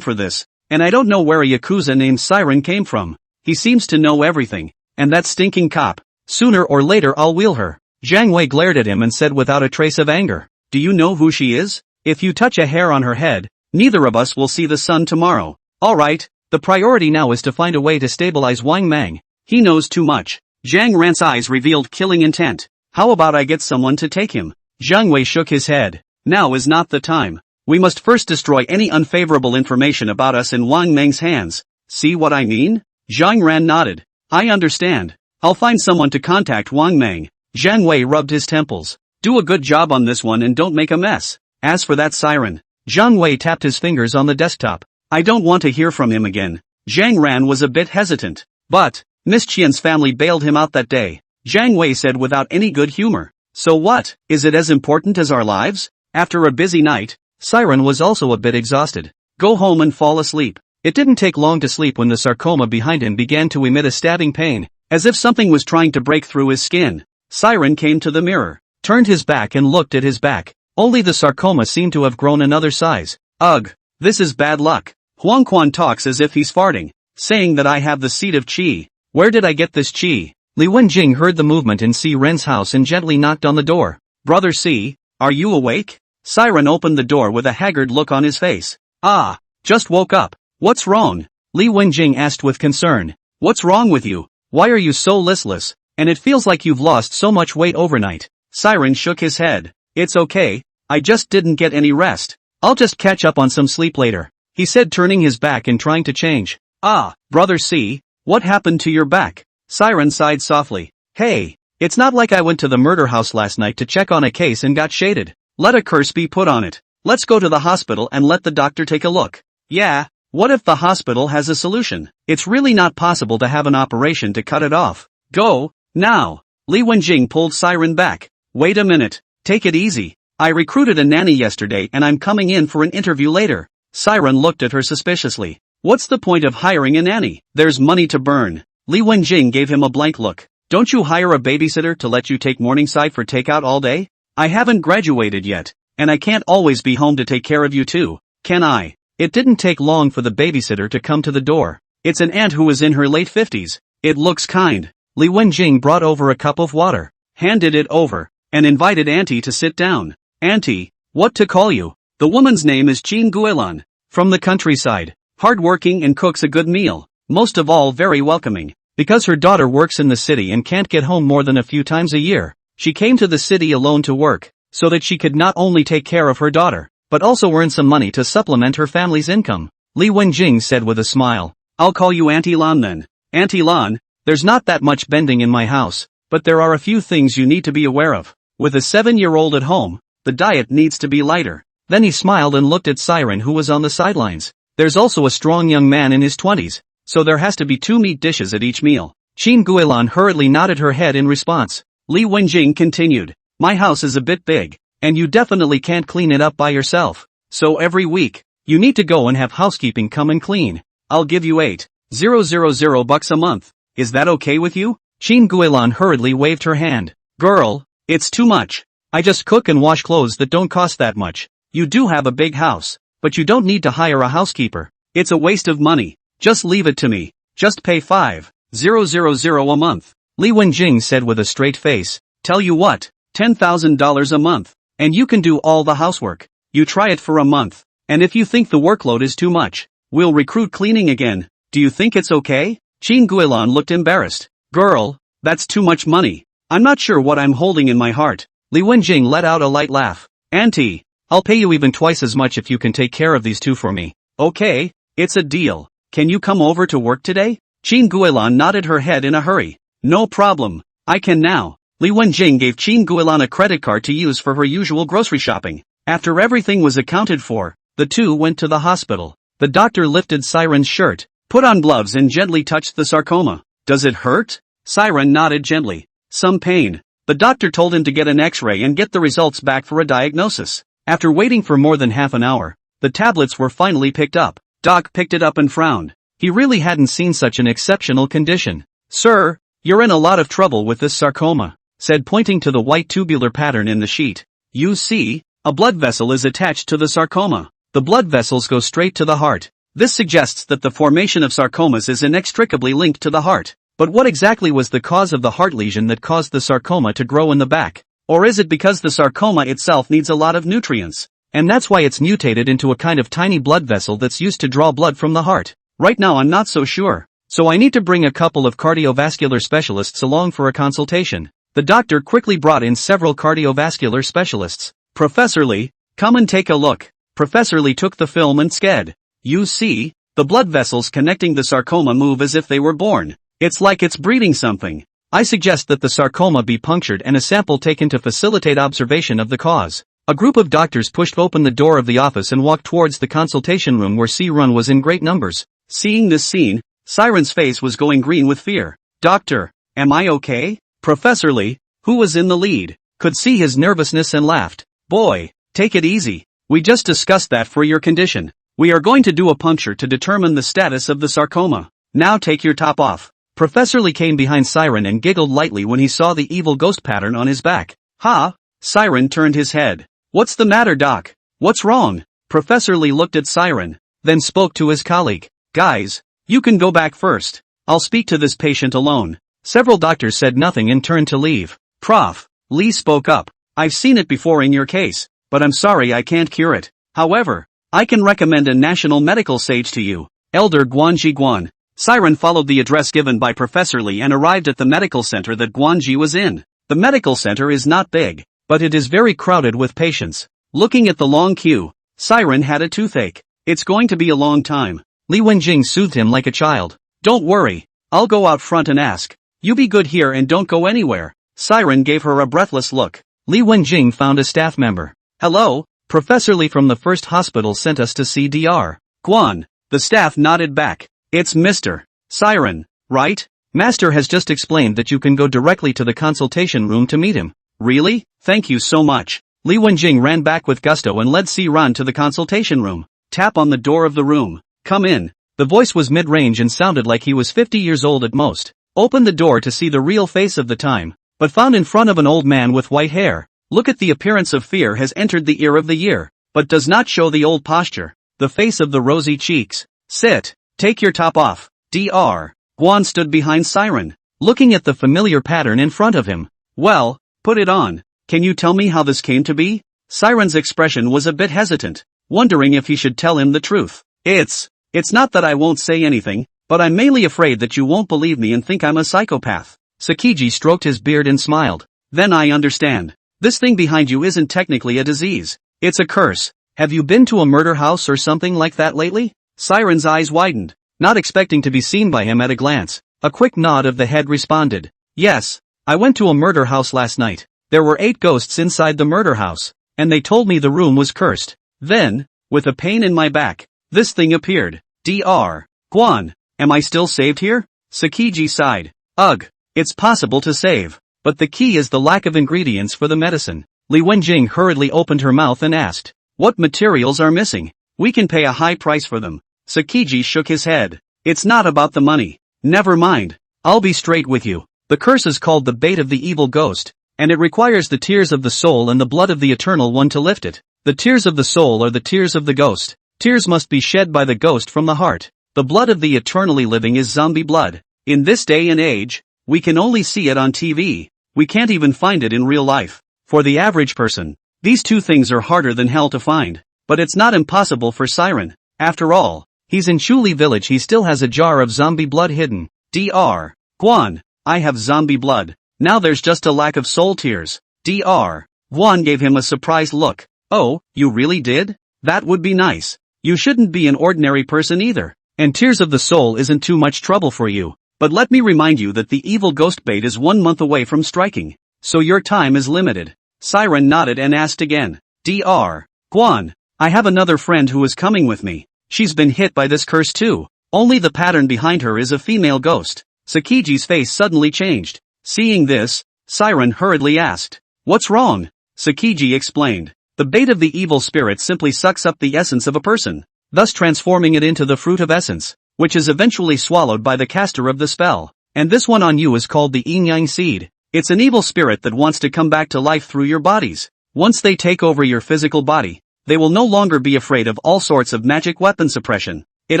for this, and I don't know where a yakuza named Siren came from. He seems to know everything, and that stinking cop. Sooner or later I'll wheel her. Zhang Wei glared at him and said without a trace of anger. Do you know who she is? If you touch a hair on her head, neither of us will see the sun tomorrow. Alright, the priority now is to find a way to stabilize Wang Mang. He knows too much. Zhang Ran's eyes revealed killing intent. How about I get someone to take him? Zhang Wei shook his head. Now is not the time. We must first destroy any unfavorable information about us in Wang Mang's hands. See what I mean? Zhang Ran nodded. I understand. I'll find someone to contact Wang Mang. Zhang Wei rubbed his temples. Do a good job on this one and don't make a mess. As for that Siren, Zhang Wei tapped his fingers on the desktop. I don't want to hear from him again. Zhang Ran was a bit hesitant. But, Miss Qian's family bailed him out that day. Zhang Wei said without any good humor. So what, is it as important as our lives? After a busy night, Siren was also a bit exhausted. Go home and fall asleep. It didn't take long to sleep when the sarcoma behind him began to emit a stabbing pain, as if something was trying to break through his skin. Siren came to the mirror, turned his back and looked at his back. Only the sarcoma seemed to have grown another size. Ugh, this is bad luck. Huang Quan talks as if he's farting. saying that I have the seed of qi. Where did I get this qi? Li Wenjing heard the movement in Si Ren's house and gently knocked on the door. Brother Si, are you awake? Siren opened the door with a haggard look on his face. Ah, just woke up. What's wrong? Li Wenjing asked with concern. What's wrong with you? Why are you so listless? And it feels like you've lost so much weight overnight. Siren shook his head. It's okay, I just didn't get any rest. I'll just catch up on some sleep later, he said, turning his back and trying to change. Ah, brother C, what happened to your back? Siren sighed softly. Hey, it's not like I went to the murder house last night to check on a case and got shaded. Let a curse be put on it. Let's go to the hospital and let the doctor take a look. Yeah, what if the hospital has a solution? It's really not possible to have an operation to cut it off. Go, now. Li Wenjing pulled Siren back. Wait a minute, take it easy. I recruited a nanny yesterday and I'm coming in for an interview later. Siren looked at her suspiciously. What's the point of hiring a nanny? There's money to burn. Li Wenjing gave him a blank look. Don't you hire a babysitter to let you take Morningside for takeout all day? I haven't graduated yet, and I can't always be home to take care of you too, can I? It didn't take long for the babysitter to come to the door. It's an aunt who is in her late 50s. It looks kind. Li Wenjing brought over a cup of water, handed it over, and invited Auntie to sit down. Auntie, what to call you? The woman's name is Qin Guilan, from the countryside, hardworking and cooks a good meal, most of all very welcoming. Because her daughter works in the city and can't get home more than a few times a year, she came to the city alone to work, so that she could not only take care of her daughter, but also earn some money to supplement her family's income. Li Wenjing said with a smile. I'll call you Auntie Lan then. Auntie Lan, there's not that much bending in my house, but there are a few things you need to be aware of. With a 7-year-old at home, the diet needs to be lighter. Then he smiled and looked at Siren, who was on the sidelines. There's also a strong young man in his 20s, so there has to be 2 meat dishes at each meal. Qin Guilan hurriedly nodded her head in response. Li Wenjing continued. My house is a bit big, and you definitely can't clean it up by yourself. So every week, you need to go and have housekeeping come and clean. I'll give you $8,000 a month. Is that okay with you? Qin Guilan hurriedly waved her hand. Girl, it's too much. I just cook and wash clothes that don't cost that much. You do have a big house, but you don't need to hire a housekeeper. It's a waste of money. Just leave it to me. Just pay $5,000 a month. Li Wenjing said with a straight face. Tell you what, $10,000 a month, and you can do all the housework. You try it for a month, and if you think the workload is too much, we'll recruit cleaning again. Do you think it's okay? Qin Guilan looked embarrassed. Girl, that's too much money. I'm not sure what I'm holding in my heart. Li Wenjing let out a light laugh. Auntie, I'll pay you even twice as much if you can take care of these two for me. Okay, it's a deal. Can you come over to work today? Qin Guilan nodded her head in a hurry. No problem, I can now. Li Wenjing gave Qin Guilan a credit card to use for her usual grocery shopping. After everything was accounted for, the two went to the hospital. The doctor lifted Siren's shirt, put on gloves and gently touched the sarcoma. Does it hurt? Siren nodded gently. Some pain. The doctor told him to get an X-ray and get the results back for a diagnosis. After waiting for more than half an hour, the tablets were finally picked up. Doc picked it up and frowned. He really hadn't seen such an exceptional condition. Sir, you're in a lot of trouble with this sarcoma, said, pointing to the white tubular pattern in the sheet. You see, a blood vessel is attached to the sarcoma. The blood vessels go straight to the heart. This suggests that the formation of sarcomas is inextricably linked to the heart. But what exactly was the cause of the heart lesion that caused the sarcoma to grow in the back? Or is it because the sarcoma itself needs a lot of nutrients, and that's why it's mutated into a kind of tiny blood vessel that's used to draw blood from the heart? Right now I'm not so sure, so I need to bring a couple of cardiovascular specialists along for a consultation. The doctor quickly brought in several cardiovascular specialists. Professor Lee, come and take a look. Professor Lee took the film and sked. You see, the blood vessels connecting the sarcoma move as if they were born. It's like it's breeding something. I suggest that the sarcoma be punctured and a sample taken to facilitate observation of the cause. A group of doctors pushed open the door of the office and walked towards the consultation room where C-Run was in great numbers. Seeing this scene, Siren's face was going green with fear. Doctor, am I okay? Professor Lee, who was in the lead, could see his nervousness and laughed. Boy, take it easy. We just discussed that for your condition. We are going to do a puncture to determine the status of the sarcoma. Now take your top off. Professor Lee came behind Siren and giggled lightly when he saw the evil ghost pattern on his back. Ha! Siren turned his head. What's the matter, Doc? What's wrong? Professor Lee looked at Siren, then spoke to his colleague. Guys, You can go back first. I'll speak to this patient alone. Several doctors said nothing and turned to leave. Prof. Lee spoke up. I've seen it before in your case, but I'm sorry I can't cure it. However, I can recommend a national medical sage to you, Elder Guanji Guan. Siren followed the address given by Professor Lee and arrived at the medical center that Guanji was in. The medical center is not big, but it is very crowded with patients. Looking at the long queue, Siren had a toothache. It's going to be a long time. Li Wenjing soothed him like a child. Don't worry, I'll go out front and ask. You be good here and don't go anywhere. Siren gave her a breathless look. Li Wenjing found a staff member. Hello, Professor Lee from the first hospital sent us to see Dr. Guan. The staff nodded back. It's Mr. Siren, right? Master has just explained that you can go directly to the consultation room to meet him. Really? Thank you so much. Li Wenjing ran back with gusto and led Siren to the consultation room. Tap on the door of the room. Come in. The voice was mid-range and sounded like he was 50 years old at most. Opened the door to see the real face of the time, but found in front of an old man with white hair. Look at the appearance of fear has entered the ear of the year, but does not show the old posture. The face of the rosy cheeks. Sit. Take your top off. Dr. Guan stood behind Siren, looking at the familiar pattern in front of him. Well, put it on. Can you tell me how this came to be? Siren's expression was a bit hesitant, wondering if he should tell him the truth. It's not that I won't say anything, but I'm mainly afraid that you won't believe me and think I'm a psychopath. Sakiji stroked his beard and smiled. Then I understand. This thing behind you isn't technically a disease. It's a curse. Have you been to a murder house or something like that lately? Siren's eyes widened, not expecting to be seen by him at a glance. A quick nod of the head responded. Yes, I went to a murder house last night. There were 8 ghosts inside the murder house, and they told me the room was cursed. Then, with a pain in my back, this thing appeared. Dr. Guan, am I still saved here? Sakiji sighed. Ugh, it's possible to save, but the key is the lack of ingredients for the medicine. Li Wenjing hurriedly opened her mouth and asked, what materials are missing? We can pay a high price for them. Sakiji shook his head. It's not about the money. Never mind. I'll be straight with you. The curse is called the bait of the evil ghost, and it requires the tears of the soul and the blood of the eternal one to lift it. The tears of the soul are the tears of the ghost. Tears must be shed by the ghost from the heart. The blood of the eternally living is zombie blood. In this day and age, we can only see it on TV. We can't even find it in real life. For the average person, these two things are harder than hell to find. But it's not impossible for Siren. After all, he's in Chuli Village. He still has a jar of zombie blood hidden. Dr. Guan, I have zombie blood. Now there's just a lack of soul tears. Dr. Guan gave him a surprised look. Oh, you really did? That would be nice. You shouldn't be an ordinary person either. And tears of the soul isn't too much trouble for you. But let me remind you that the evil ghost bait is 1 month away from striking. So your time is limited. Siren nodded and asked again. Dr. Guan, I have another friend who is coming with me. She's been hit by this curse too. Only the pattern behind her is a female ghost. Sakiji's face suddenly changed. Seeing this, Siren hurriedly asked, what's wrong? Sakiji explained. The bait of the evil spirit simply sucks up the essence of a person, thus transforming it into the fruit of essence, which is eventually swallowed by the caster of the spell. And this one on you is called the yin-yang seed. It's an evil spirit that wants to come back to life through your bodies. Once they take over your physical body, they will no longer be afraid of all sorts of magic weapon suppression. It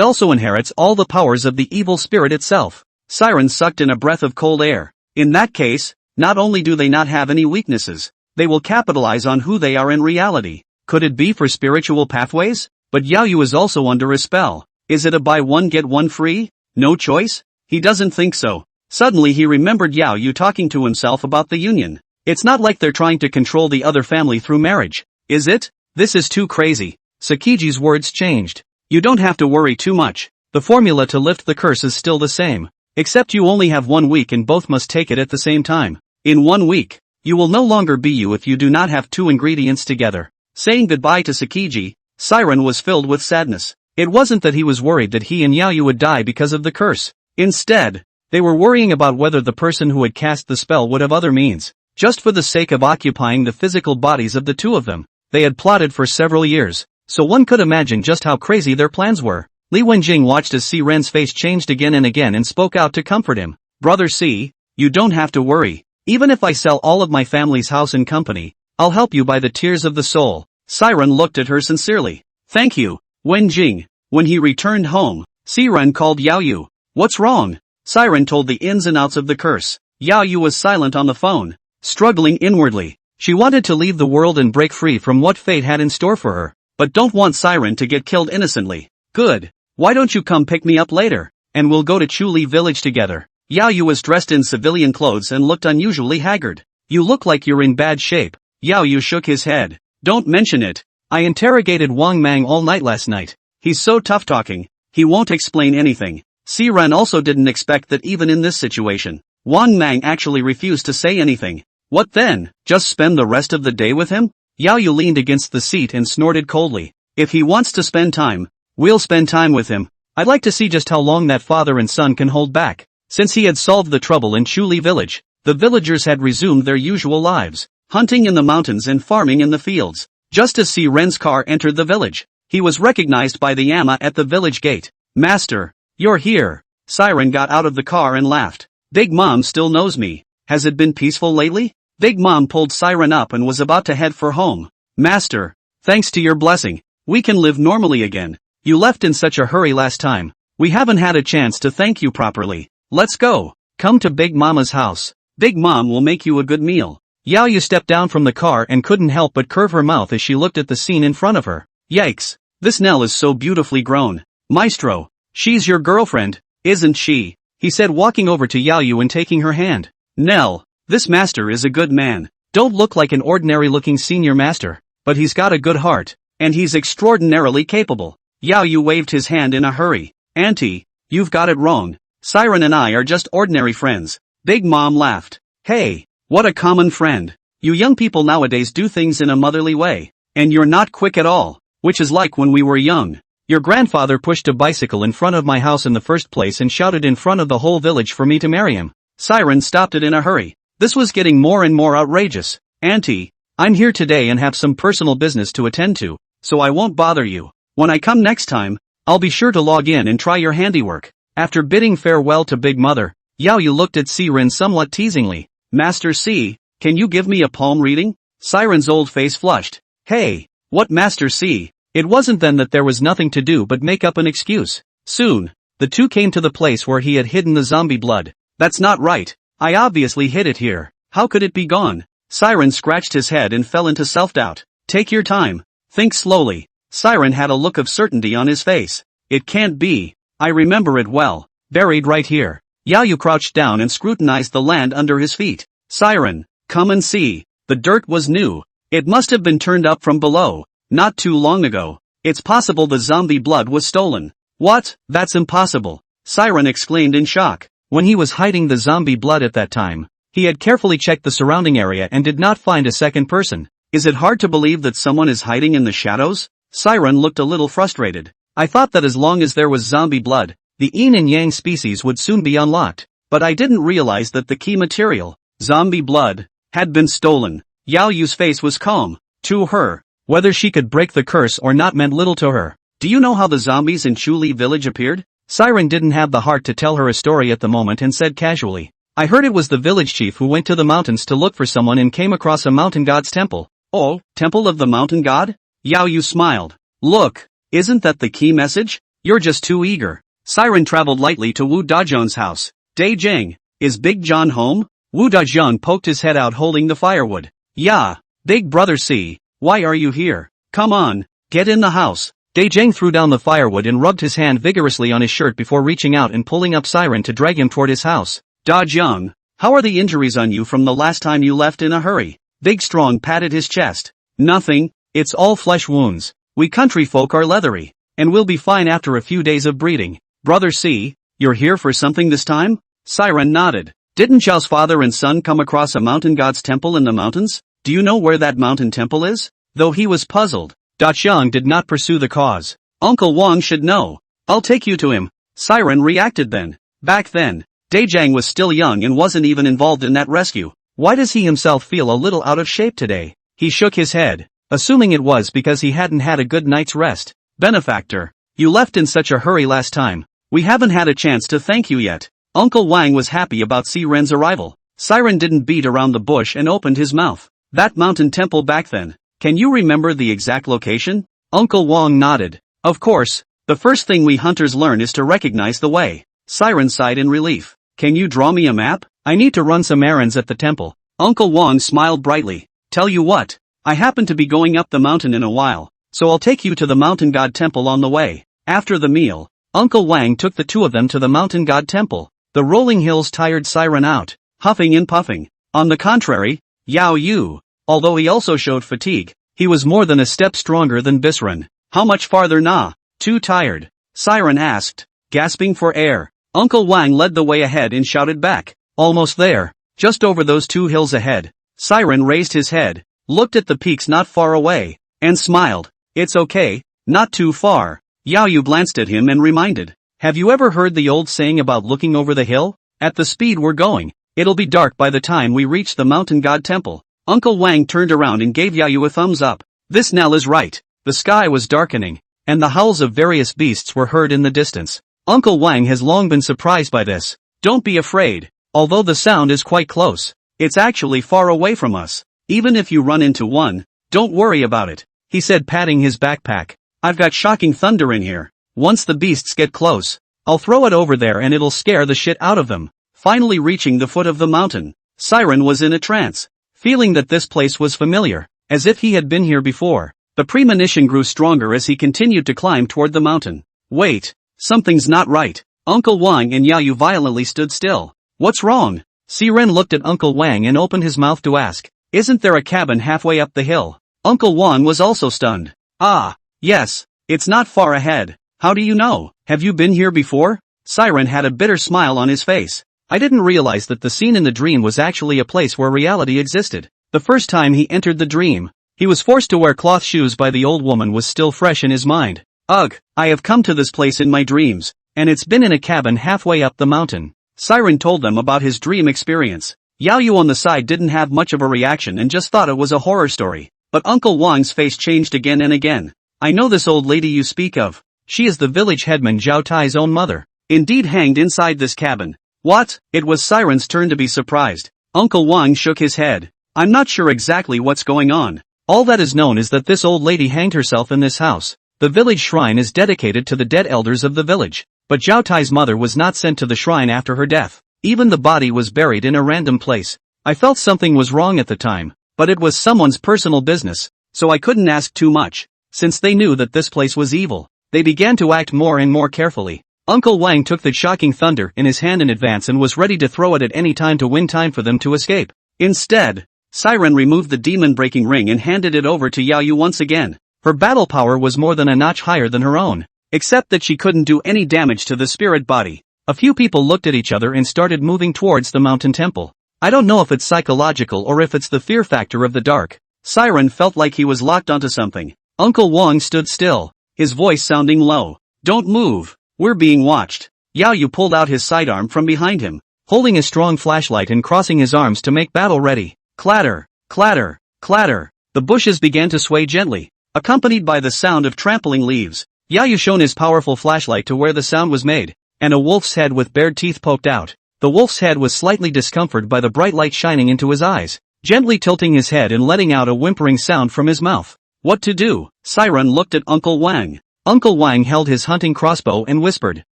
also inherits all the powers of the evil spirit itself. Siren sucked in a breath of cold air. In that case, not only do they not have any weaknesses, they will capitalize on who they are in reality. Could it be for spiritual pathways? But Yao Yu is also under a spell. Is it a buy one get one free? No choice? He doesn't think so. Suddenly he remembered Yao Yu talking to himself about the union. It's not like they're trying to control the other family through marriage, is it? This is too crazy. Sakiji's words changed. You don't have to worry too much. The formula to lift the curse is still the same. Except you only have 1 week and both must take it at the same time. In 1 week, you will no longer be you if you do not have 2 ingredients together. Saying goodbye to Sakiji, Siren was filled with sadness. It wasn't that he was worried that he and Yao Yu would die because of the curse. Instead, they were worrying about whether the person who had cast the spell would have other means, just for the sake of occupying the physical bodies of the two of them. They had plotted for several years, so one could imagine just how crazy their plans were. Li Wenjing watched as Siren's face changed again and again and spoke out to comfort him. Brother Si, you don't have to worry. Even if I sell all of my family's house and company, I'll help you by the tears of the soul. Siren looked at her sincerely. Thank you, Wenjing. When he returned home, Siren called Yao Yu. What's wrong? Siren told the ins and outs of the curse. Yao Yu was silent on the phone, struggling inwardly. She wanted to leave the world and break free from what fate had in store for her, but don't want Siren to get killed innocently. Good. Why don't you come pick me up later, and we'll go to Chuli Village together. Yao Yu was dressed in civilian clothes and looked unusually haggard. You look like you're in bad shape. Yao Yu shook his head. Don't mention it. I interrogated Wang Mang all night last night. He's so tough talking, he won't explain anything. Siren also didn't expect that even in this situation, Wang Mang actually refused to say anything. What then? Just spend the rest of the day with him? Yao Yu leaned against the seat and snorted coldly. If he wants to spend time, we'll spend time with him. I'd like to see just how long that father and son can hold back. Since he had solved the trouble in Chuli Village, the villagers had resumed their usual lives, hunting in the mountains and farming in the fields. Just as Siren's car entered the village, he was recognized by the Yama at the village gate. Master, you're here. Siren got out of the car and laughed. Big Mom still knows me. Has it been peaceful lately? Big Mom pulled Siren up and was about to head for home. Master, thanks to your blessing, we can live normally again. You left in such a hurry last time. We haven't had a chance to thank you properly. Let's go. Come to Big Mama's house. Big Mom will make you a good meal. Yao Yu stepped down from the car and couldn't help but curve her mouth as she looked at the scene in front of her. Yikes. This Nell is so beautifully grown. Maestro, she's your girlfriend, isn't she? He said, walking over to Yao Yu and taking her hand. Nell, this master is a good man. Don't look like an ordinary-looking senior master, but he's got a good heart, and he's extraordinarily capable. Yao Yu waved his hand in a hurry. Auntie, you've got it wrong. Siren and I are just ordinary friends. Big Mom laughed. Hey, what a common friend. You young people nowadays do things in a motherly way, and you're not quick at all, which is like when we were young. Your grandfather pushed a bicycle in front of my house in the first place and shouted in front of the whole village for me to marry him. Siren stopped it in a hurry. This was getting more and more outrageous. Auntie, I'm here today and have some personal business to attend to, so I won't bother you. When I come next time, I'll be sure to log in and try your handiwork. After bidding farewell to Big Mother, Yao Yu looked at Siren somewhat teasingly. Master C, can you give me a palm reading? Siren's old face flushed. Hey, what Master C? It wasn't then that there was nothing to do but make up an excuse. Soon, the two came to the place where he had hidden the zombie blood. That's not right. I obviously hid it here. How could it be gone? Siren scratched his head and fell into self-doubt. Take your time. Think slowly. Siren had a look of certainty on his face. It can't be. I remember it well. Buried right here. Yao Yu crouched down and scrutinized the land under his feet. Siren, come and see. The dirt was new. It must have been turned up from below, not too long ago. It's possible the zombie blood was stolen. What? That's impossible. Siren exclaimed in shock. When he was hiding the zombie blood at that time, he had carefully checked the surrounding area and did not find a second person. Is it hard to believe that someone is hiding in the shadows? Siren looked a little frustrated. I thought that as long as there was zombie blood, the yin and yang species would soon be unlocked, but I didn't realize that the key material, zombie blood, had been stolen. Yao Yu's face was calm. To her, whether she could break the curse or not meant little to her. Do you know how the zombies in Chuli Village appeared? Siren didn't have the heart to tell her a story at the moment and said casually. I heard it was the village chief who went to the mountains to look for someone and came across a mountain god's temple. Oh, temple of the mountain god? Yao Yu smiled. Look, isn't that the key message? You're just too eager. Siren traveled lightly to Wu Dazhong's house. Jing, is Big John home? Wu Dazhong poked his head out holding the firewood. Yeah, Big Brother C, why are you here? Come on, get in the house. Jing threw down the firewood and rubbed his hand vigorously on his shirt before reaching out and pulling up Siren to drag him toward his house. Dazhong, how are the injuries on you from the last time you left in a hurry? Big Strong patted his chest. Nothing, it's all flesh wounds. We country folk are leathery, and we'll be fine after a few days of breeding. Brother C, you're here for something this time? Siren nodded. Didn't Zhao's father and son come across a mountain god's temple in the mountains? Do you know where that mountain temple is? Though he was puzzled, Dazhong did not pursue the cause. Uncle Wang should know. I'll take you to him. Siren reacted then. Back then, Dazhong was still young and wasn't even involved in that rescue. Why does he himself feel a little out of shape today? He shook his head, assuming it was because he hadn't had a good night's rest. Benefactor, you left in such a hurry last time. We haven't had a chance to thank you yet. Uncle Wang was happy about Siren's arrival. Siren didn't beat around the bush and opened his mouth. That mountain temple back then. Can you remember the exact location? Uncle Wang nodded. Of course, The first thing we hunters learn is to recognize the way. Siren sighed in relief. Can you draw me a map? I need to run some errands at the temple. Uncle Wang smiled brightly. Tell you what, I happen to be going up the mountain in a while, so I'll take you to the mountain god temple on the way. After the meal, Uncle Wang took the two of them to the mountain god temple. The rolling hills tired Siren out, huffing and puffing. On the contrary, Yao Yu, although he also showed fatigue, he was more than a step stronger than Bisren. How much farther na? Too tired? Siren asked, gasping for air. Uncle Wang led the way ahead and shouted back. Almost there, just over those two hills ahead. Siren raised his head, looked at the peaks not far away, and smiled. It's okay, not too far. Yao Yu glanced at him and reminded. Have you ever heard the old saying about looking over the hill? At the speed we're going, it'll be dark by the time we reach the mountain god temple. Uncle Wang turned around and gave Yao Yu a thumbs up. This Nell is right. The sky was darkening, and the howls of various beasts were heard in the distance. Uncle Wang has long been surprised by this. Don't be afraid. Although the sound is quite close, it's actually far away from us. Even if you run into one, don't worry about it, he said, patting his backpack. I've got shocking thunder in here. Once the beasts get close, I'll throw it over there and it'll scare the shit out of them. Finally reaching the foot of the mountain, Siren was in a trance, feeling that this place was familiar, as if he had been here before. The premonition grew stronger as he continued to climb toward the mountain. Wait, something's not right. Uncle Wang and Yao Yu violently stood still. What's wrong? Siren looked at Uncle Wang and opened his mouth to ask. Isn't there a cabin halfway up the hill? Uncle Wang was also stunned. Ah, yes, it's not far ahead. How do you know? Have you been here before? Siren had a bitter smile on his face. I didn't realize that the scene in the dream was actually a place where reality existed. The first time he entered the dream, he was forced to wear cloth shoes by the old woman was still fresh in his mind. Ugh, I have come to this place in my dreams, and it's been in a cabin halfway up the mountain. Siren told them about his dream experience. Yao Yu on the side didn't have much of a reaction and just thought it was a horror story. But Uncle Wang's face changed again and again. I know this old lady you speak of. She is the village headman Zhao Tai's own mother. Indeed hanged inside this cabin. What? It was Siren's turn to be surprised. Uncle Wang shook his head. I'm not sure exactly what's going on. All that is known is that this old lady hanged herself in this house. The village shrine is dedicated to the dead elders of the village. But Zhao Tai's mother was not sent to the shrine after her death. Even the body was buried in a random place. I felt something was wrong at the time, but it was someone's personal business, so I couldn't ask too much. Since they knew that this place was evil, they began to act more and more carefully. Uncle Wang took the shocking thunder in his hand in advance and was ready to throw it at any time to win time for them to escape. Instead, Siren removed the demon-breaking ring and handed it over to Yao Yu once again. Her battle power was more than a notch higher than her own, except that she couldn't do any damage to the spirit body. A few people looked at each other and started moving towards the mountain temple. I don't know if it's psychological or if it's the fear factor of the dark. Siren felt like he was locked onto something. Uncle Wang stood still, his voice sounding low. Don't move, we're being watched. Yao Yu pulled out his sidearm from behind him, holding a strong flashlight and crossing his arms to make battle ready. Clatter, clatter, clatter. The bushes began to sway gently, accompanied by the sound of trampling leaves. Yao Yu shone his powerful flashlight to where the sound was made, and a wolf's head with bared teeth poked out. The wolf's head was slightly discomforted by the bright light shining into his eyes, gently tilting his head and letting out a whimpering sound from his mouth. What to do? Siren looked at Uncle Wang. Uncle Wang held his hunting crossbow and whispered,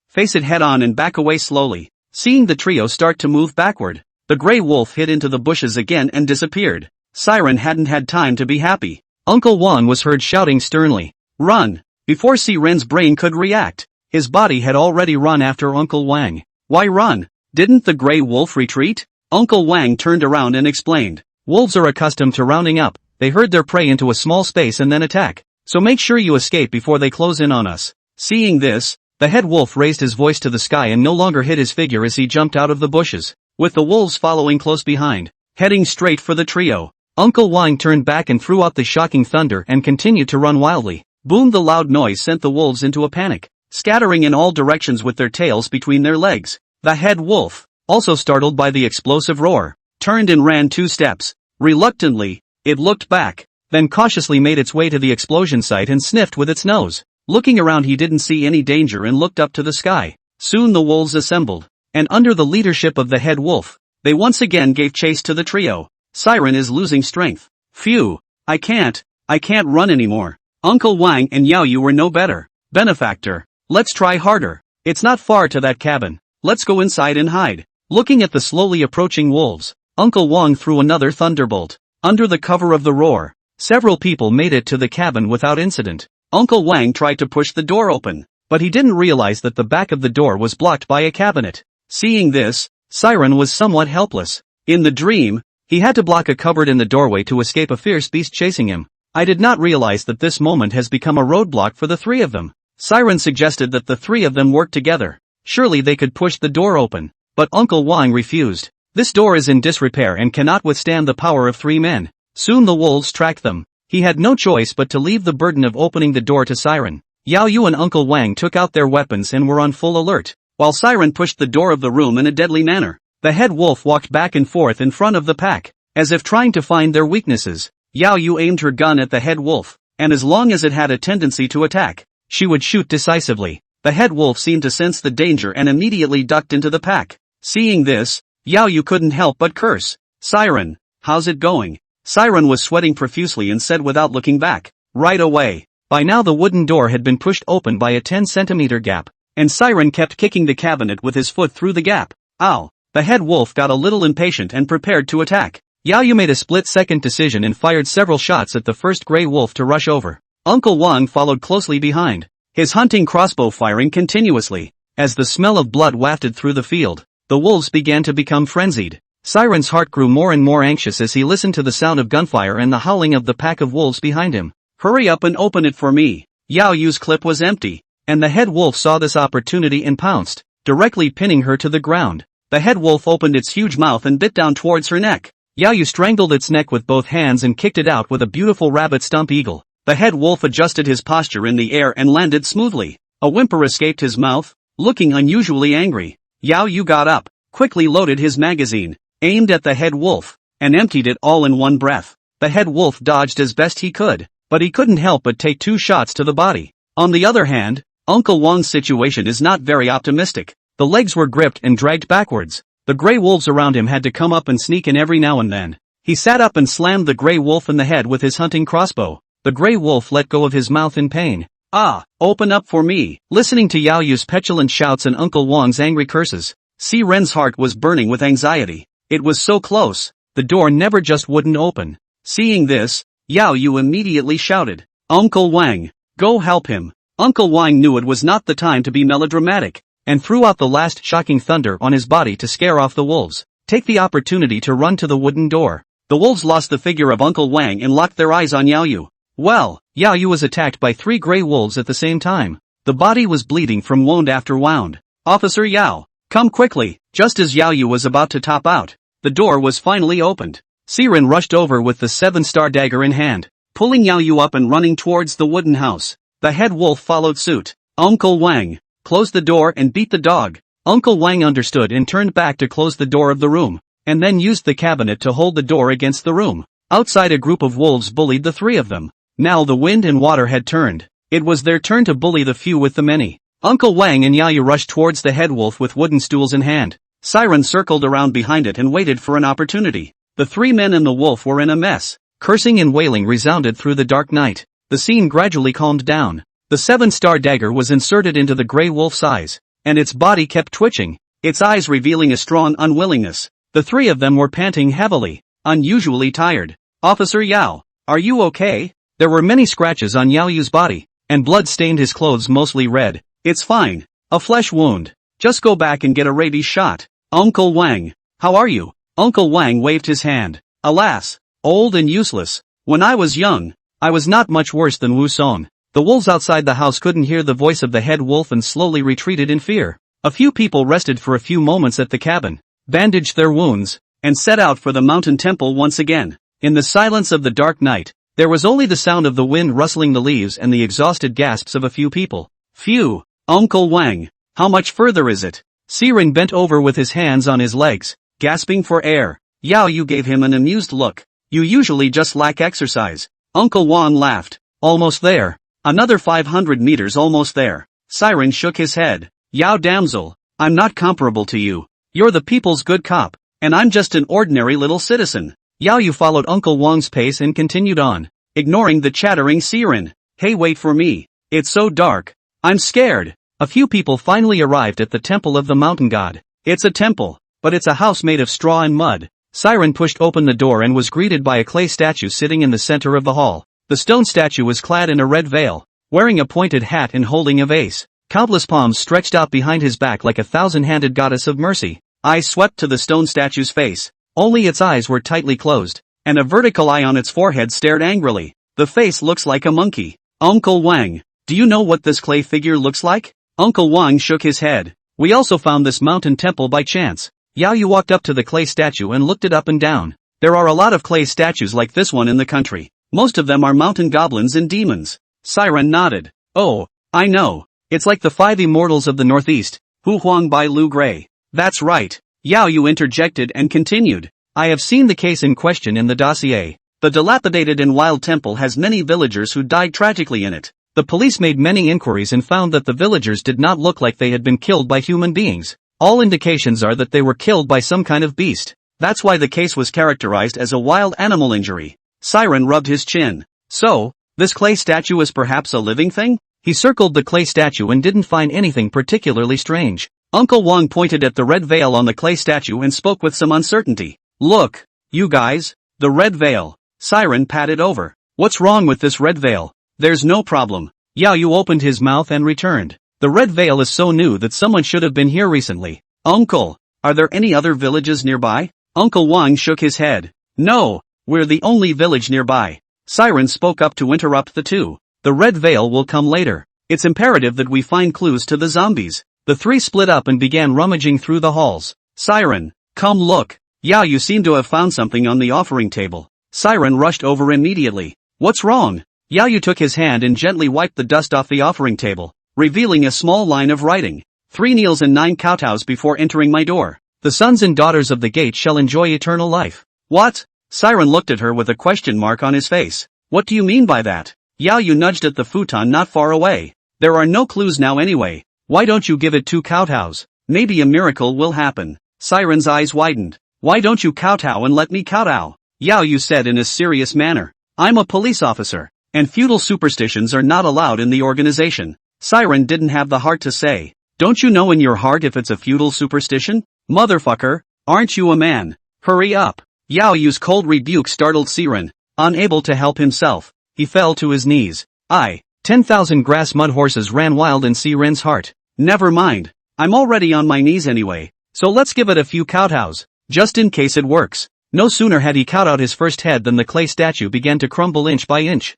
face it head on and back away slowly. Seeing the trio start to move backward, the gray wolf hid into the bushes again and disappeared. Siren hadn't had time to be happy. Uncle Wang was heard shouting sternly, run! Before Siren's brain could react, his body had already run after Uncle Wang. Why run? Didn't the gray wolf retreat? Uncle Wang turned around and explained. Wolves are accustomed to rounding up. They herd their prey into a small space and then attack. So make sure you escape before they close in on us. Seeing this, the head wolf raised his voice to the sky and no longer hid his figure as he jumped out of the bushes, with the wolves following close behind, heading straight for the trio. Uncle Wang turned back and threw out the shocking thunder and continued to run wildly. Boom! The loud noise sent the wolves into a panic, scattering in all directions with their tails between their legs. The head wolf, also startled by the explosive roar, turned and ran 2 steps. Reluctantly, it looked back, then cautiously made its way to the explosion site and sniffed with its nose. Looking around, he didn't see any danger and looked up to the sky. Soon the wolves assembled, and under the leadership of the head wolf, they once again gave chase to the trio. Siren is losing strength. Phew, I can't run anymore. Uncle Wang and Yao Yu were no better. Benefactor, Let's try harder. It's not far to that cabin. Let's go inside and hide. Looking at the slowly approaching wolves, Uncle Wang threw another thunderbolt. Under the cover of the roar, several people made it to the cabin without incident. Uncle Wang tried to push the door open, but he didn't realize that the back of the door was blocked by a cabinet. Seeing this, Siren was somewhat helpless. In the dream, he had to block a cupboard in the doorway to escape a fierce beast chasing him. I did not realize that this moment has become a roadblock for the three of them. Siren suggested that the three of them work together. Surely they could push the door open. But Uncle Wang refused. This door is in disrepair and cannot withstand the power of three men. Soon the wolves tracked them. He had no choice but to leave the burden of opening the door to Siren. Yao Yu and Uncle Wang took out their weapons and were on full alert, while Siren pushed the door of the room in a deadly manner. The head wolf walked back and forth in front of the pack, as if trying to find their weaknesses. Yao Yu aimed her gun at the head wolf, and as long as it had a tendency to attack, she would shoot decisively. The head wolf seemed to sense the danger and immediately ducked into the pack. Seeing this, Yao Yu couldn't help but curse. Siren, how's it going? Siren was sweating profusely and said without looking back, right away. By now the wooden door had been pushed open by a 10-centimeter gap, and Siren kept kicking the cabinet with his foot through the gap. Ow! The head wolf got a little impatient and prepared to attack. Yao Yu made a split-second decision and fired several shots at the first gray wolf to rush over. Uncle Wang followed closely behind, his hunting crossbow firing continuously. As the smell of blood wafted through the field, the wolves began to become frenzied. Siren's heart grew more and more anxious as he listened to the sound of gunfire and the howling of the pack of wolves behind him. Hurry up and open it for me. Yao Yu's clip was empty, and the head wolf saw this opportunity and pounced, directly pinning her to the ground. The head wolf opened its huge mouth and bit down towards her neck. Yao Yu strangled its neck with both hands and kicked it out with a beautiful rabbit stump eagle. The head wolf adjusted his posture in the air and landed smoothly. A whimper escaped his mouth, looking unusually angry. Yao Yu got up, quickly loaded his magazine, aimed at the head wolf, and emptied it all in one breath. The head wolf dodged as best he could, but he couldn't help but take 2 shots to the body. On the other hand, Uncle Wang's situation is not very optimistic. The legs were gripped and dragged backwards. The gray wolves around him had to come up and sneak in every now and then. He sat up and slammed the gray wolf in the head with his hunting crossbow. The gray wolf let go of his mouth in pain. Ah, open up for me. Listening to Yao Yu's petulant shouts and Uncle Wang's angry curses, Siren's heart was burning with anxiety. It was so close, the door never just wouldn't open. Seeing this, Yao Yu immediately shouted, Uncle Wang, go help him. Uncle Wang knew it was not the time to be melodramatic, and threw out the last shocking thunder on his body to scare off the wolves. Take the opportunity to run to the wooden door. The wolves lost the figure of Uncle Wang and locked their eyes on Yao Yu. Well, Yao Yu was attacked by 3 gray wolves at the same time. The body was bleeding from wound after wound. Officer Yao, come quickly. Just as Yao Yu was about to tap out, the door was finally opened. Siren rushed over with the 7-star dagger in hand, pulling Yao Yu up and running towards the wooden house. The head wolf followed suit. Uncle Wang, close the door and beat the dog. Uncle Wang understood and turned back to close the door of the room, and then used the cabinet to hold the door against the room. Outside, a group of wolves bullied the 3 of them. Now the wind and water had turned. It was their turn to bully the few with the many. Uncle Wang and Yao Yu rushed towards the head wolf with wooden stools in hand. Siren circled around behind it and waited for an opportunity. The 3 men and the wolf were in a mess. Cursing and wailing resounded through the dark night. The scene gradually calmed down. The 7-star dagger was inserted into the gray wolf's eyes, and its body kept twitching, its eyes revealing a strong unwillingness. The 3 of them were panting heavily, unusually tired. Officer Yao, are you okay? There were many scratches on Yao Yu's body, and blood stained his clothes mostly red. It's fine. A flesh wound. Just go back and get a rabies shot. Uncle Wang, how are you? Uncle Wang waved his hand. Alas, old and useless. When I was young, I was not much worse than Wu Song. The wolves outside the house couldn't hear the voice of the head wolf and slowly retreated in fear. A few people rested for a few moments at the cabin, bandaged their wounds, and set out for the mountain temple once again. In the silence of the dark night, there was only the sound of the wind rustling the leaves and the exhausted gasps of a few people. Phew, Uncle Wang, how much further is it? Siren bent over with his hands on his legs, gasping for air. Yao Yu gave him an amused look. You usually just lack exercise. Uncle Wang laughed. Almost there. Another 500 meters almost there. Siren shook his head. Yao damsel, I'm not comparable to you. You're the people's good cop, and I'm just an ordinary little citizen. Yao Yu followed Uncle Wang's pace and continued on, ignoring the chattering Siren. Hey, wait for me. It's so dark. I'm scared. A few people finally arrived at the temple of the mountain god. It's a temple, but it's a house made of straw and mud. Siren pushed open the door and was greeted by a clay statue sitting in the center of the hall. The stone statue was clad in a red veil, wearing a pointed hat and holding a vase. Countless palms stretched out behind his back like a thousand-handed goddess of mercy. Eyes swept to the stone statue's face. Only its eyes were tightly closed, and a vertical eye on its forehead stared angrily. The face looks like a monkey. Uncle Wang, do you know what this clay figure looks like? Uncle Wang shook his head. We also found this mountain temple by chance. Yao Yu walked up to the clay statue and looked it up and down. There are a lot of clay statues like this one in the country. Most of them are mountain goblins and demons. Siren nodded. Oh, I know. It's like the 5 immortals of the Northeast, Hu Huang Bai Lu Gray. That's right. Yao Yu interjected and continued. I have seen the case in question in the dossier. The dilapidated and wild temple has many villagers who died tragically in it. The police made many inquiries and found that the villagers did not look like they had been killed by human beings. All indications are that they were killed by some kind of beast. That's why the case was characterized as a wild animal injury. Siren rubbed his chin. So, this clay statue is perhaps a living thing? He circled the clay statue and didn't find anything particularly strange. Uncle Wang pointed at the red veil on the clay statue and spoke with some uncertainty. Look, you guys, the red veil. Siren patted over. What's wrong with this red veil? There's no problem. Yao Yu opened his mouth and returned. The red veil is so new that someone should have been here recently. Uncle, are there any other villages nearby? Uncle Wang shook his head. No, we're the only village nearby. Siren spoke up to interrupt the two. The red veil will come later. It's imperative that we find clues to the zombies. The three split up and began rummaging through the halls. Siren, come look. Yao Yu seemed to have found something on the offering table. Siren rushed over immediately. What's wrong? Yao Yu took his hand and gently wiped the dust off the offering table, revealing a small line of writing. 3 kneels and 9 kowtows before entering my door. The sons and daughters of the gate shall enjoy eternal life. What? Siren looked at her with a question mark on his face. What do you mean by that? Yao Yu nudged at the futon not far away. There are no clues now anyway. Why don't you give it 2 kowtows? Maybe a miracle will happen. Siren's eyes widened. Why don't you kowtow and let me kowtow? Yao Yu said in a serious manner. I'm a police officer, and feudal superstitions are not allowed in the organization. Siren didn't have the heart to say. Don't you know in your heart if it's a feudal superstition? Motherfucker, aren't you a man? Hurry up. Yao Yu's cold rebuke startled Siren. Unable to help himself, he fell to his knees. 10,000 grass mud horses ran wild in Siren's heart. Never mind. I'm already on my knees anyway, so let's give it a few kowtows, just in case it works. No sooner had he kowtowed his first head than the clay statue began to crumble inch by inch.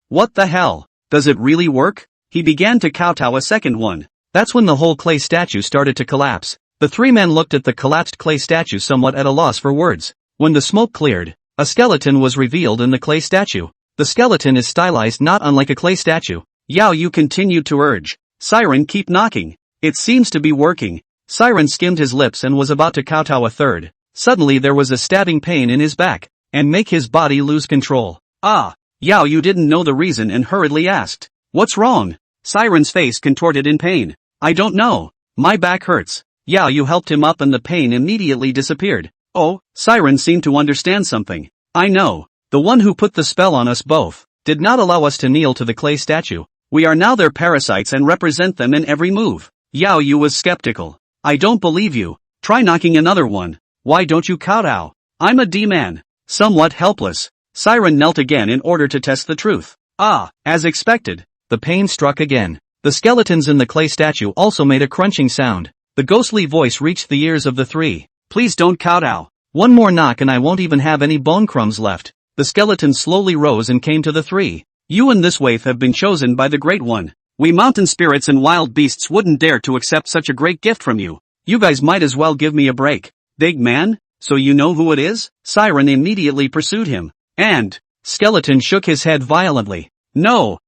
What the hell? Does it really work? He began to kowtow a second one. That's when the whole clay statue started to collapse. The 3 men looked at the collapsed clay statue somewhat at a loss for words. When the smoke cleared, a skeleton was revealed in the clay statue. The skeleton is stylized not unlike a clay statue. Yao Yu continued to urge. Siren, keep knocking. It seems to be working. Siren skimmed his lips and was about to kowtow a third. Suddenly there was a stabbing pain in his back, and make his body lose control. Yao Yu didn't know the reason and hurriedly asked. What's wrong? Siren's face contorted in pain. I don't know. My back hurts. Yao Yu helped him up and the pain immediately disappeared. Oh, Siren seemed to understand something. I know. The one who put the spell on us both did not allow us to kneel to the clay statue. We are now their parasites and represent them in every move. Yao Yu was skeptical. I don't believe you. Try knocking another one. Why don't you kowtow? I'm a D-man. Somewhat helpless. Siren knelt again in order to test the truth. As expected. The pain struck again. The skeletons in the clay statue also made a crunching sound. The ghostly voice reached the ears of the 3. Please don't kowtow. One more knock and I won't even have any bone crumbs left. The skeleton slowly rose and came to the 3. You and this waif have been chosen by the Great One. We mountain spirits and wild beasts wouldn't dare to accept such a great gift from you. You guys might as well give me a break. Big man, so you know who it is? Siren immediately pursued him. And, Skeleton shook his head violently. No.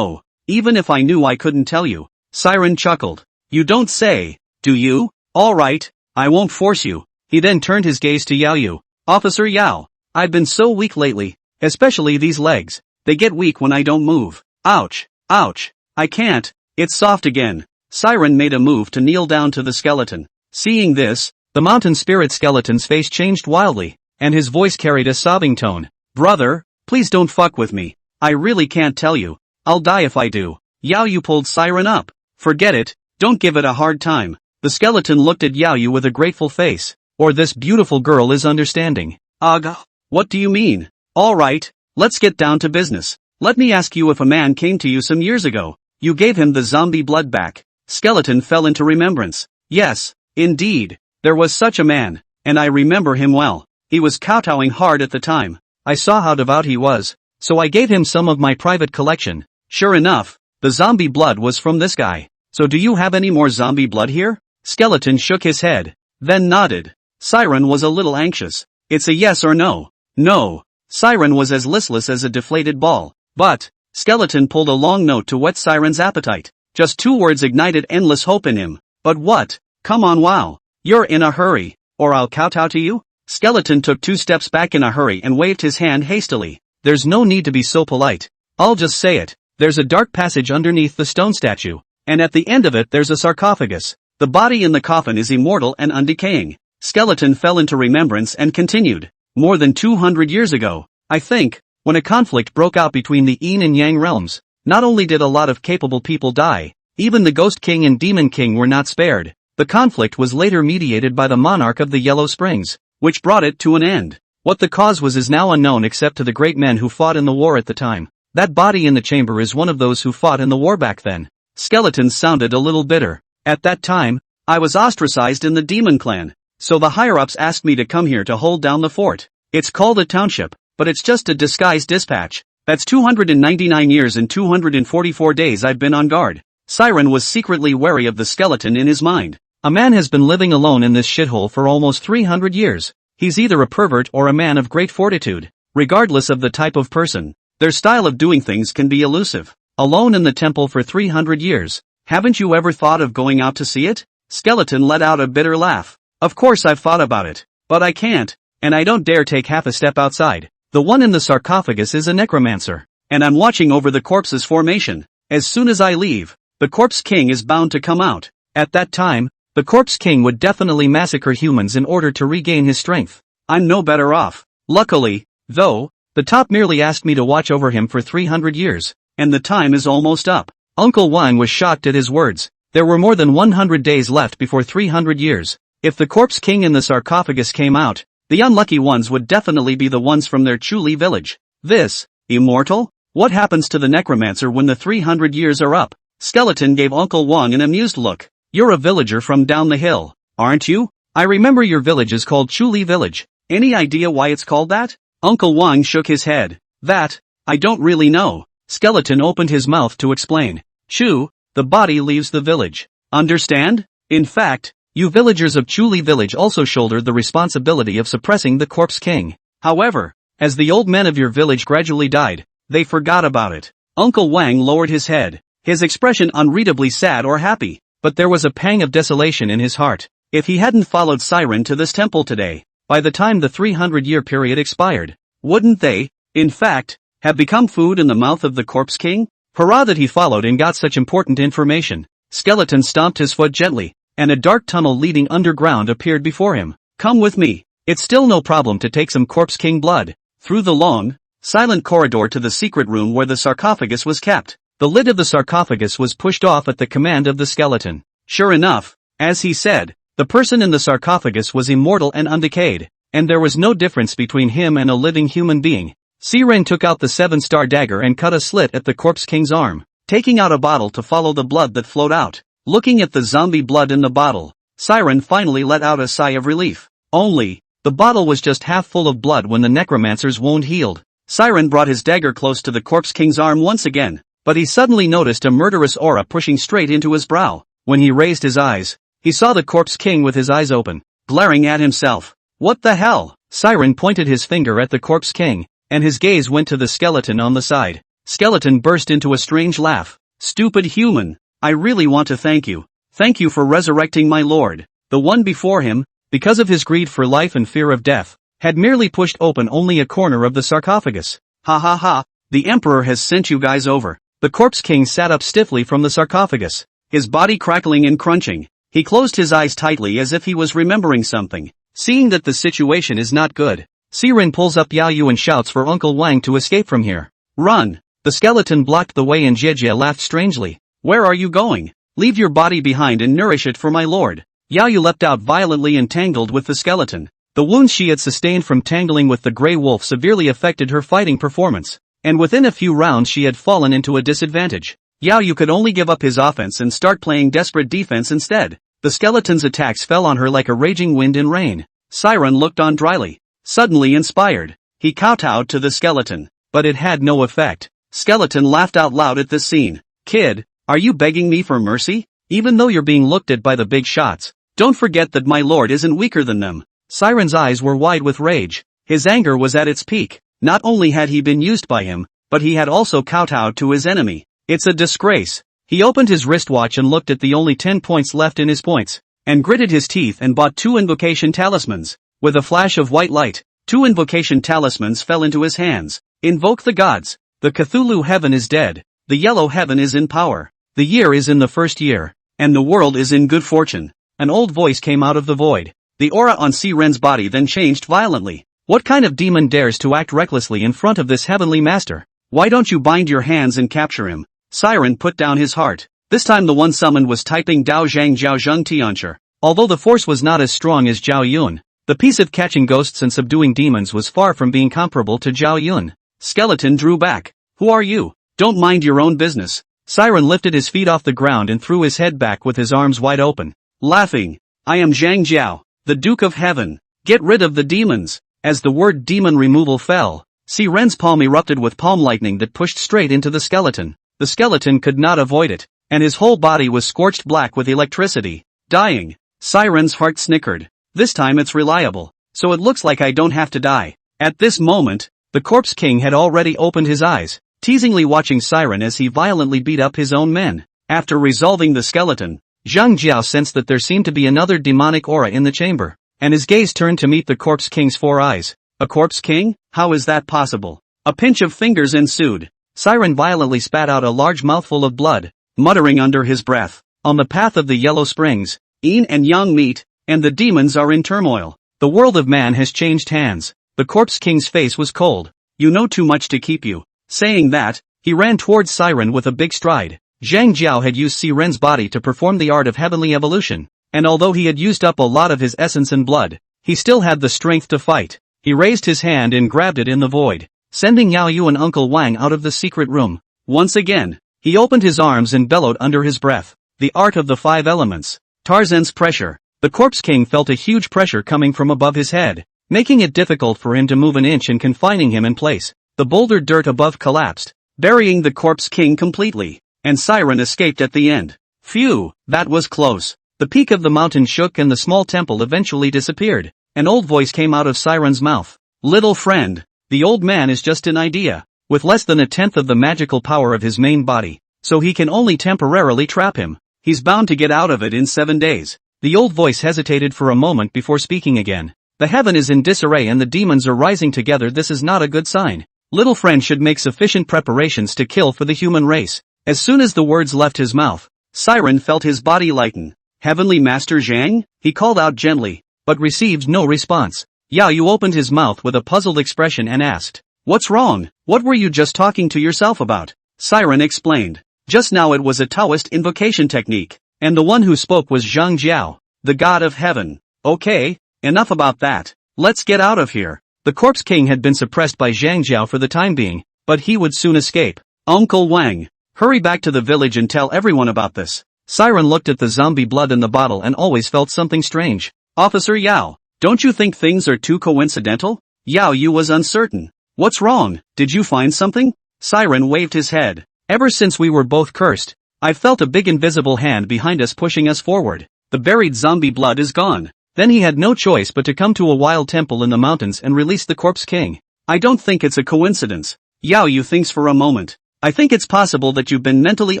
Even if I knew I couldn't tell you. Siren chuckled. You don't say, do you? Alright, I won't force you. He then turned his gaze to Yao Yu. Officer Yao, I've been so weak lately, especially these legs. They get weak when I don't move. Ouch. I can't. It's soft again. Siren made a move to kneel down to the skeleton. Seeing this, the mountain spirit skeleton's face changed wildly, and his voice carried a sobbing tone. Brother, please don't fuck with me. I really can't tell you. I'll die if I do. Yao Yu pulled Siren up. Forget it, don't give it a hard time. The skeleton looked at Yao Yu with a grateful face. Or this beautiful girl is understanding. Aga, what do you mean? Alright, let's get down to business. Let me ask you, if a man came to you some years ago, you gave him the zombie blood back. Skeleton fell into remembrance. Yes, indeed, there was such a man, and I remember him well. He was kowtowing hard at the time. I saw how devout he was, so I gave him some of my private collection. Sure enough, the zombie blood was from this guy. So do you have any more zombie blood here? Skeleton shook his head, then nodded. Siren was a little anxious. It's a yes or no. No. Siren was as listless as a deflated ball. But, Skeleton pulled a long note to whet Siren's appetite. Just 2 words ignited endless hope in him. But what? Come on, wow. You're in a hurry, or I'll kowtow to you? Skeleton took 2 steps back in a hurry and waved his hand hastily. There's no need to be so polite. I'll just say it. There's a dark passage underneath the stone statue, and at the end of it there's a sarcophagus. The body in the coffin is immortal and undecaying. Skeleton fell into remembrance and continued. More than 200 years ago, I think, when a conflict broke out between the yin and yang realms, not only did a lot of capable people die, even the Ghost King and Demon King were not spared. The conflict was later mediated by the monarch of the Yellow Springs, which brought it to an end. What the cause was is now unknown except to the great men who fought in the war at the time. That body in the chamber is one of those who fought in the war back then. Skeleton sounded a little bitter. At that time, I was ostracized in the demon clan. So the higher-ups asked me to come here to hold down the fort. It's called a township, but it's just a disguised dispatch. That's 299 years and 244 days I've been on guard. Siren was secretly wary of the skeleton in his mind. A man has been living alone in this shithole for almost 300 years. He's either a pervert or a man of great fortitude. Regardless of the type of person, their style of doing things can be elusive. Alone in the temple for 300 years. Haven't you ever thought of going out to see it? Skeleton let out a bitter laugh. Of course I've thought about it, but I can't, and I don't dare take half a step outside. The one in the sarcophagus is a necromancer, and I'm watching over the corpse's formation. As soon as I leave, the Corpse King is bound to come out. At that time, the Corpse King would definitely massacre humans in order to regain his strength. I'm no better off. Luckily, though, the top merely asked me to watch over him for 300 years, and the time is almost up. Uncle Wang was shocked at his words. There were more than 100 days left before 300 years. If the Corpse King in the sarcophagus came out, the unlucky ones would definitely be the ones from their Chuli Village. This, immortal? What happens to the necromancer when the 300 years are up? Skeleton gave Uncle Wang an amused look. You're a villager from down the hill, aren't you? I remember your village is called Chuli Village. Any idea why it's called that? Uncle Wang shook his head. That, I don't really know. Skeleton opened his mouth to explain. Chu, the body leaves the village. Understand? In fact, you villagers of Chuli Village also shoulder the responsibility of suppressing the Corpse King. However, as the old men of your village gradually died, they forgot about it. Uncle Wang lowered his head, his expression unreadably sad or happy, but there was a pang of desolation in his heart. If he hadn't followed Siren to this temple today, by the time the 300-year period expired, wouldn't they, in fact, have become food in the mouth of the Corpse King? Hurrah that he followed and got such important information. Skeleton stomped his foot gently, and a dark tunnel leading underground appeared before him. Come with me. It's still no problem to take some Corpse King blood. Through the long, silent corridor to the secret room where the sarcophagus was kept. The lid of the sarcophagus was pushed off at the command of the skeleton. Sure enough, as he said, the person in the sarcophagus was immortal and undecayed, and there was no difference between him and a living human being. Siren took out the 7-star dagger and cut a slit at the Corpse King's arm, taking out a bottle to follow the blood that flowed out. Looking at the zombie blood in the bottle, Siren finally let out a sigh of relief. Only, the bottle was just half full of blood when the necromancer's wound healed. Siren brought his dagger close to the Corpse King's arm once again, but he suddenly noticed a murderous aura pushing straight into his brow. When he raised his eyes, he saw the Corpse King with his eyes open, glaring at himself. What the hell? Siren pointed his finger at the Corpse King, and his gaze went to the skeleton on the side. Skeleton burst into a strange laugh. Stupid human. I really want to thank you. Thank you for resurrecting my lord. The one before him, because of his greed for life and fear of death, had merely pushed open only a corner of the sarcophagus. Ha ha ha, the Emperor has sent you guys over. The Corpse King sat up stiffly from the sarcophagus, his body crackling and crunching. He closed his eyes tightly as if he was remembering something. Seeing that the situation is not good, Siren pulls up Yao Yu and shouts for Uncle Wang to escape from here. Run! The skeleton blocked the way and Jejia laughed strangely. Where are you going? Leave your body behind and nourish it for my lord. Yao Yu leapt out violently and tangled with the skeleton. The wounds she had sustained from tangling with the grey wolf severely affected her fighting performance, and within a few rounds she had fallen into a disadvantage. Yao Yu could only give up his offense and start playing desperate defense instead. The skeleton's attacks fell on her like a raging wind and rain. Siren looked on dryly. Suddenly inspired, he kowtowed to the skeleton, but it had no effect. Skeleton laughed out loud at this scene. Kid, are you begging me for mercy? Even though you're being looked at by the big shots, don't forget that my lord isn't weaker than them. Siren's eyes were wide with rage. His anger was at its peak. Not only had he been used by him, but he had also kowtowed to his enemy. It's a disgrace. He opened his wristwatch and looked at the only 10 points left in his points, and gritted his teeth and bought 2 invocation talismans. With a flash of white light, 2 invocation talismans fell into his hands. Invoke the gods. The Cthulhu heaven is dead. The yellow heaven is in power. The year is in the first year, and the world is in good fortune. An old voice came out of the void. The aura on Siren's body then changed violently. What kind of demon dares to act recklessly in front of this heavenly master? Why don't you bind your hands and capture him? Siren put down his heart. This time the one summoned was typing Dao Zhang Jiao Zheng Tiancher. Although the force was not as strong as Zhao Yun, the piece of catching ghosts and subduing demons was far from being comparable to Zhao Yun. Skeleton drew back. Who are you? Don't mind your own business. Siren lifted his feet off the ground and threw his head back with his arms wide open, laughing. I am Zhang Jiao, the Duke of Heaven. Get rid of the demons. As the word demon removal fell, Siren's palm erupted with palm lightning that pushed straight into the skeleton. The skeleton could not avoid it, and his whole body was scorched black with electricity. Dying. Siren's heart snickered. This time it's reliable, so it looks like I don't have to die. At this moment, the Corpse King had already opened his eyes, teasingly watching Siren as he violently beat up his own men. After resolving the skeleton, Zhang Jiao sensed that there seemed to be another demonic aura in the chamber, and his gaze turned to meet the Corpse King's 4 eyes. A Corpse King? How is that possible? A pinch of fingers ensued. Siren violently spat out a large mouthful of blood, muttering under his breath. On the path of the Yellow Springs, Yin and Yang meet, and the demons are in turmoil. The world of man has changed hands. The Corpse King's face was cold. You know too much to keep you. Saying that, he ran towards Siren with a big stride. Zhang Jiao had used Siren's body to perform the art of heavenly evolution, and although he had used up a lot of his essence and blood, he still had the strength to fight. He raised his hand and grabbed it in the void, sending Yao Yu and Uncle Wang out of the secret room. Once again, he opened his arms and bellowed under his breath. The art of the 5 elements. Tarzan's pressure. The Corpse King felt a huge pressure coming from above his head, making it difficult for him to move an inch and confining him in place. The boulder dirt above collapsed, burying the Corpse King completely, and Siren escaped at the end. Phew, that was close. The peak of the mountain shook and the small temple eventually disappeared. An old voice came out of Siren's mouth. Little friend, the old man is just an idea, with less than 1/10 of the magical power of his main body, so he can only temporarily trap him. He's bound to get out of it in 7 days. The old voice hesitated for a moment before speaking again. The heaven is in disarray and the demons are rising together. This is not a good sign. Little friend should make sufficient preparations to kill for the human race. As soon as the words left his mouth, Siren felt his body lighten. Heavenly Master Zhang? He called out gently, but received no response. Yao Yu opened his mouth with a puzzled expression and asked, What's wrong? What were you just talking to yourself about? Siren explained. Just now it was a Taoist invocation technique, and the one who spoke was Zhang Jiao, the god of heaven. Okay, enough about that. Let's get out of here. The Corpse King had been suppressed by Zhang Jiao for the time being, but he would soon escape. Uncle Wang, hurry back to the village and tell everyone about this. Siren looked at the zombie blood in the bottle and always felt something strange. Officer Yao, don't you think things are too coincidental? Yao Yu was uncertain. What's wrong? Did you find something? Siren waved his head. Ever since we were both cursed, I've felt a big invisible hand behind us pushing us forward. The buried zombie blood is gone. Then he had no choice but to come to a wild temple in the mountains and release the Corpse King. I don't think it's a coincidence. Yao Yu thinks for a moment. I think it's possible that you've been mentally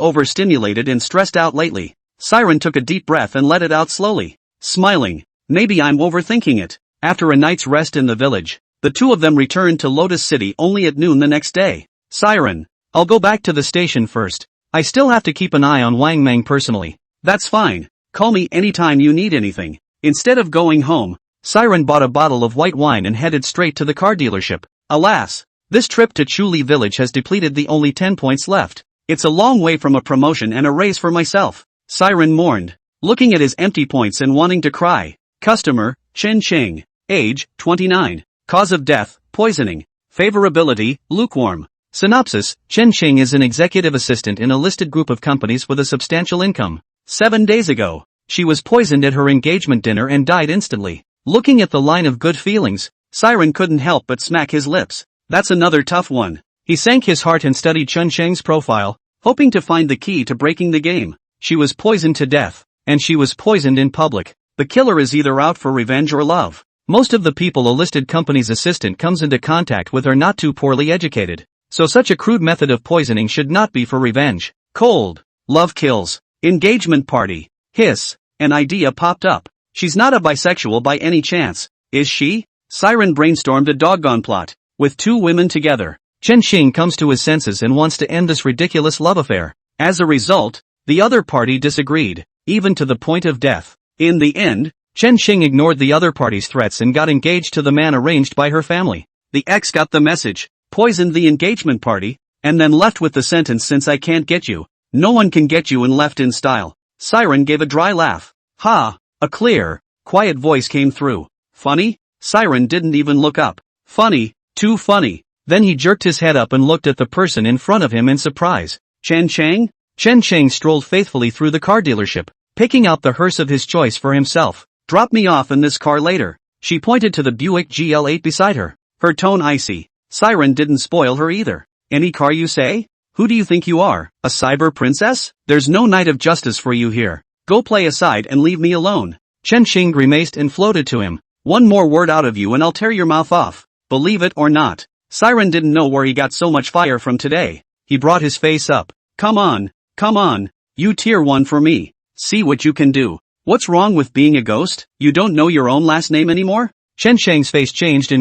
overstimulated and stressed out lately. Siren took a deep breath and let it out slowly, smiling. Maybe I'm overthinking it. After a night's rest in the village, the two of them returned to Lotus City only at noon the next day. Siren, I'll go back to the station first. I still have to keep an eye on Wang Meng personally. That's fine. Call me anytime you need anything. Instead of going home, Siren bought a bottle of white wine and headed straight to the car dealership. Alas, this trip to Chuli Village has depleted the only 10 points left. It's a long way from a promotion and a raise for myself. Siren mourned, looking at his empty points and wanting to cry. Customer, Chen Ching. Age, 29. Cause of death, poisoning. Favorability, lukewarm. Synopsis, Chen Ching is an executive assistant in a listed group of companies with a substantial income. 7 days ago, she was poisoned at her engagement dinner and died instantly. Looking at the line of good feelings, Siren couldn't help but smack his lips. That's another tough one. He sank his heart and studied Chen Cheng's profile, hoping to find the key to breaking the game. She was poisoned to death, and she was poisoned in public. The killer is either out for revenge or love. Most of the people a listed company's assistant comes into contact with are not too poorly educated, so such a crude method of poisoning should not be for revenge. Cold. Love kills. Engagement party. Hiss. An idea popped up. She's not a bisexual by any chance, is she? Siren brainstormed a doggone plot. With 2 women together, Chen Xing comes to his senses and wants to end this ridiculous love affair. As a result, the other party disagreed, even to the point of death. In the end, Chen Xing ignored the other party's threats and got engaged to the man arranged by her family. The ex got the message, poisoned the engagement party, and then left with the sentence, since I can't get you, no one can get you, and left in style. Siren gave a dry laugh. Ha! A clear, quiet voice came through. Funny? Siren didn't even look up. Funny, too funny. Then he jerked his head up and looked at the person in front of him in surprise. Chen Cheng? Chen Cheng strolled faithfully through the car dealership, picking out the hearse of his choice for himself. Drop me off in this car later. She pointed to the Buick GL8 beside her, her tone icy. Siren didn't spoil her either. Any car you say? Who do you think you are, a cyber princess? There's no night of justice for you here. Go play aside and leave me alone. Chen Xing grimaced and floated to him. One more word out of you and I'll tear your mouth off. Believe it or not, Siren didn't know where he got so much fire from today. He brought his face up. Come on, you tier 1 for me. See what you can do. What's wrong with being a ghost? You don't know your own last name anymore? Chen Sheng's face changed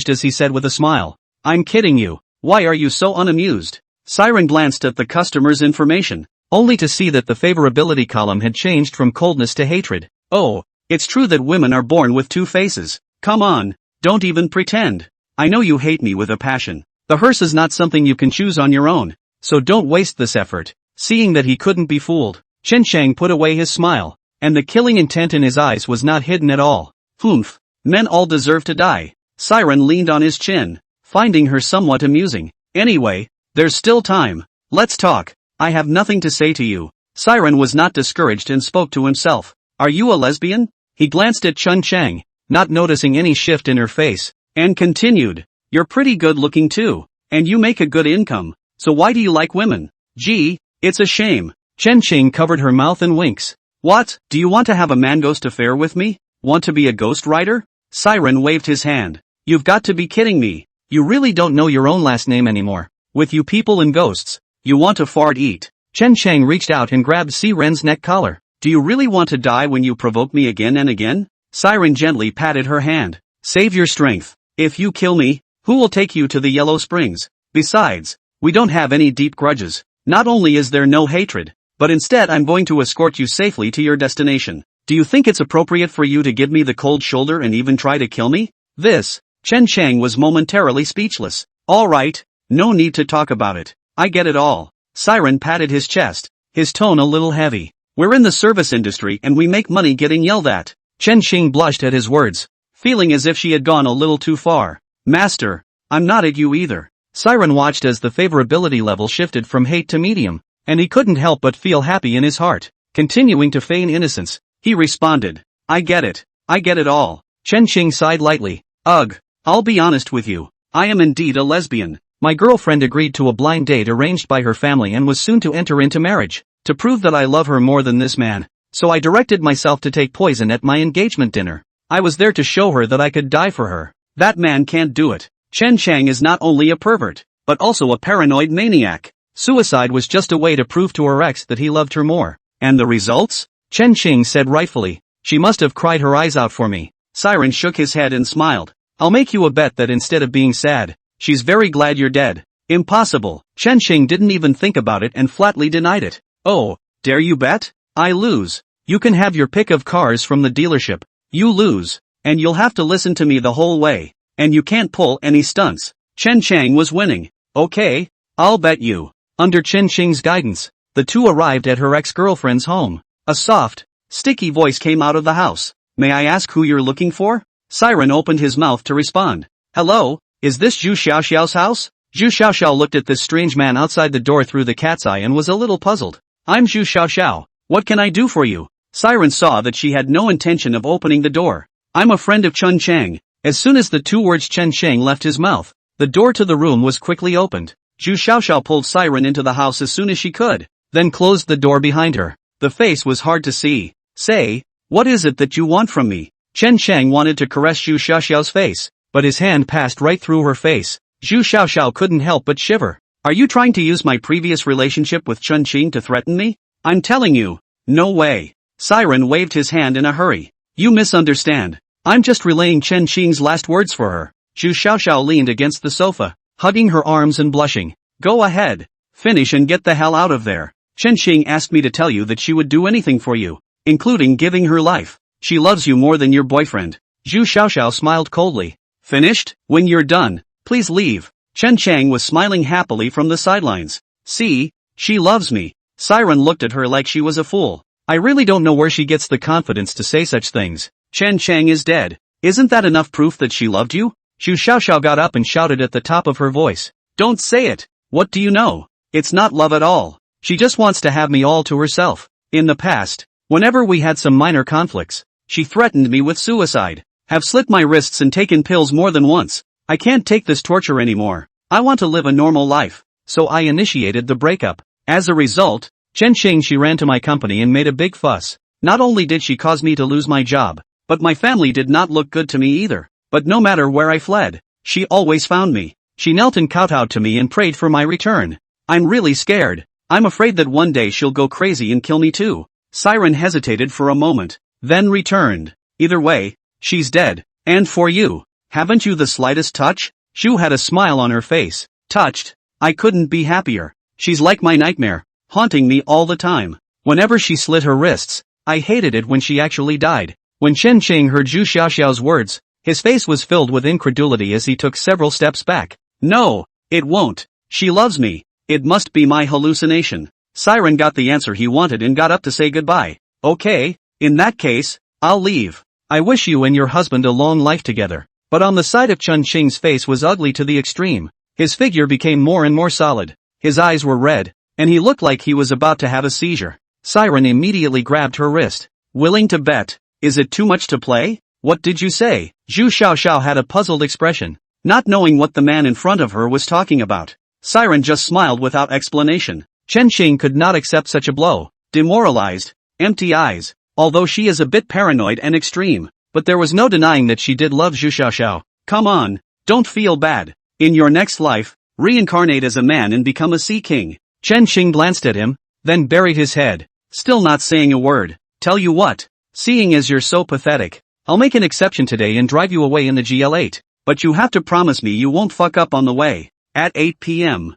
as he said with a smile. I'm kidding you. Why are you so unamused? Siren glanced at the customer's information, only to see that the favorability column had changed from coldness to hatred. Oh, it's true that women are born with 2 faces. Come on, don't even pretend. I know you hate me with a passion. The hearse is not something you can choose on your own, so don't waste this effort. Seeing that he couldn't be fooled, Chen Sheng put away his smile, and the killing intent in his eyes was not hidden at all. Humph, men all deserve to die. Siren leaned on his chin, finding her somewhat amusing. Anyway, there's still time. Let's talk. I have nothing to say to you. Siren was not discouraged and spoke to himself. Are you a lesbian? He glanced at Chen Cheng, not noticing any shift in her face, and continued. You're pretty good looking too, and you make a good income, so why do you like women? Gee, it's a shame. Chen Cheng covered her mouth in winks. What, do you want to have a man-ghost affair with me? Want to be a ghost writer? Siren waved his hand. You've got to be kidding me. You really don't know your own last name anymore. With you people and ghosts, you want to fart eat. Chen Cheng reached out and grabbed Siren's neck collar. Do you really want to die when you provoke me again and again? Siren gently patted her hand. Save your strength. If you kill me, who will take you to the Yellow Springs? Besides, we don't have any deep grudges. Not only is there no hatred, but instead I'm going to escort you safely to your destination. Do you think it's appropriate for you to give me the cold shoulder and even try to kill me? Chen Cheng was momentarily speechless. All right, no need to talk about it. I get it all. Siren patted his chest, his tone a little heavy. We're in the service industry and we make money getting yelled at. Chen Xing blushed at his words, feeling as if she had gone a little too far. Master, I'm not at you either. Siren watched as the favorability level shifted from hate to medium, and he couldn't help but feel happy in his heart. Continuing to feign innocence, he responded. I get it all. Chen Xing sighed lightly. Ugh, I'll be honest with you. I am indeed a lesbian. My girlfriend agreed to a blind date arranged by her family and was soon to enter into marriage. To prove that I love her more than this man, so I directed myself to take poison at my engagement dinner. I was there to show her that I could die for her. That man can't do it. Chen Chang is not only a pervert, but also a paranoid maniac. Suicide was just a way to prove to her ex that he loved her more. And the results? Chen Qing said rightfully. She must have cried her eyes out for me. Siren shook his head and smiled. I'll make you a bet that instead of being sad, she's very glad you're dead. Impossible. Chen Qing didn't even think about it and flatly denied it. Oh, dare you bet? I lose. You can have your pick of cars from the dealership. You lose. And you'll have to listen to me the whole way. And you can't pull any stunts. Chen Chang was winning. Okay, I'll bet you. Under Chen Qing's guidance, the two arrived at her ex-girlfriend's home. A soft, sticky voice came out of the house. May I ask who you're looking for? Siren opened his mouth to respond. Hello, is this Zhu Xiaoxiao's house? Zhu Xiaoxiao looked at this strange man outside the door through the cat's eye and was a little puzzled. I'm Zhu Xiaoxiao. What can I do for you? Siren saw that she had no intention of opening the door. I'm a friend of Chen Chang. As soon as the two words Chen Chang left his mouth, the door to the room was quickly opened. Zhu Xiaoxiao pulled Siren into the house as soon as she could, then closed the door behind her. The face was hard to see. Say, what is it that you want from me? Chen Chang wanted to caress Zhu Xiaoxiao's face, but his hand passed right through her face. Zhu Xiaoxiao couldn't help but shiver. Are you trying to use my previous relationship with Chen Qing to threaten me? I'm telling you, no way. Siren waved his hand in a hurry. You misunderstand. I'm just relaying Chen Qing's last words for her. Zhu Xiaoxiao leaned against the sofa, hugging her arms and blushing. Go ahead. Finish and get the hell out of there. Chen Qing asked me to tell you that she would do anything for you, including giving her life. She loves you more than your boyfriend. Zhu Xiaoxiao smiled coldly. Finished? When you're done, please leave. Chen Chang was smiling happily from the sidelines. See, she loves me. Siren looked at her like she was a fool. I really don't know where she gets the confidence to say such things. Chen Chang is dead. Isn't that enough proof that she loved you? Zhu Xiaoxiao got up and shouted at the top of her voice. Don't say it. What do you know? It's not love at all. She just wants to have me all to herself. In the past, whenever we had some minor conflicts, she threatened me with suicide. Have slit my wrists and taken pills more than once. I can't take this torture anymore. I want to live a normal life. So I initiated the breakup. As a result, Chen Qing she ran to my company and made a big fuss. Not only did she cause me to lose my job, but my family did not look good to me either. But no matter where I fled, she always found me. She knelt and kowtowed to me and prayed for my return. I'm really scared. I'm afraid that one day she'll go crazy and kill me too. Siren hesitated for a moment, then returned. Either way, she's dead. And for you, haven't you the slightest touch? Shu had a smile on her face. Touched? I couldn't be happier. She's like my nightmare, haunting me all the time. Whenever she slit her wrists, I hated it when she actually died. When Chen Qing heard Zhu Xiaoxiao's words, his face was filled with incredulity as he took several steps back. No, it won't. She loves me. It must be my hallucination. Siren got the answer he wanted and got up to say goodbye. Okay, in that case, I'll leave. I wish you and your husband a long life together. But on the side of Chen Qing's face was ugly to the extreme. His figure became more and more solid. His eyes were red, and he looked like he was about to have a seizure. Siren immediately grabbed her wrist. Willing to bet? Is it too much to play? What did you say? Zhu Xiaoxiao had a puzzled expression, not knowing what the man in front of her was talking about. Siren just smiled without explanation. Chen Qing could not accept such a blow. Demoralized, empty eyes, although she is a bit paranoid and extreme, but there was no denying that she did love Zhu Xiaoxiao. Come on, don't feel bad. In your next life, reincarnate as a man and become a sea king. Chen Qing glanced at him, then buried his head, still not saying a word. Tell you what, seeing as you're so pathetic, I'll make an exception today and drive you away in the GL8, but you have to promise me you won't fuck up on the way. At 8 p.m.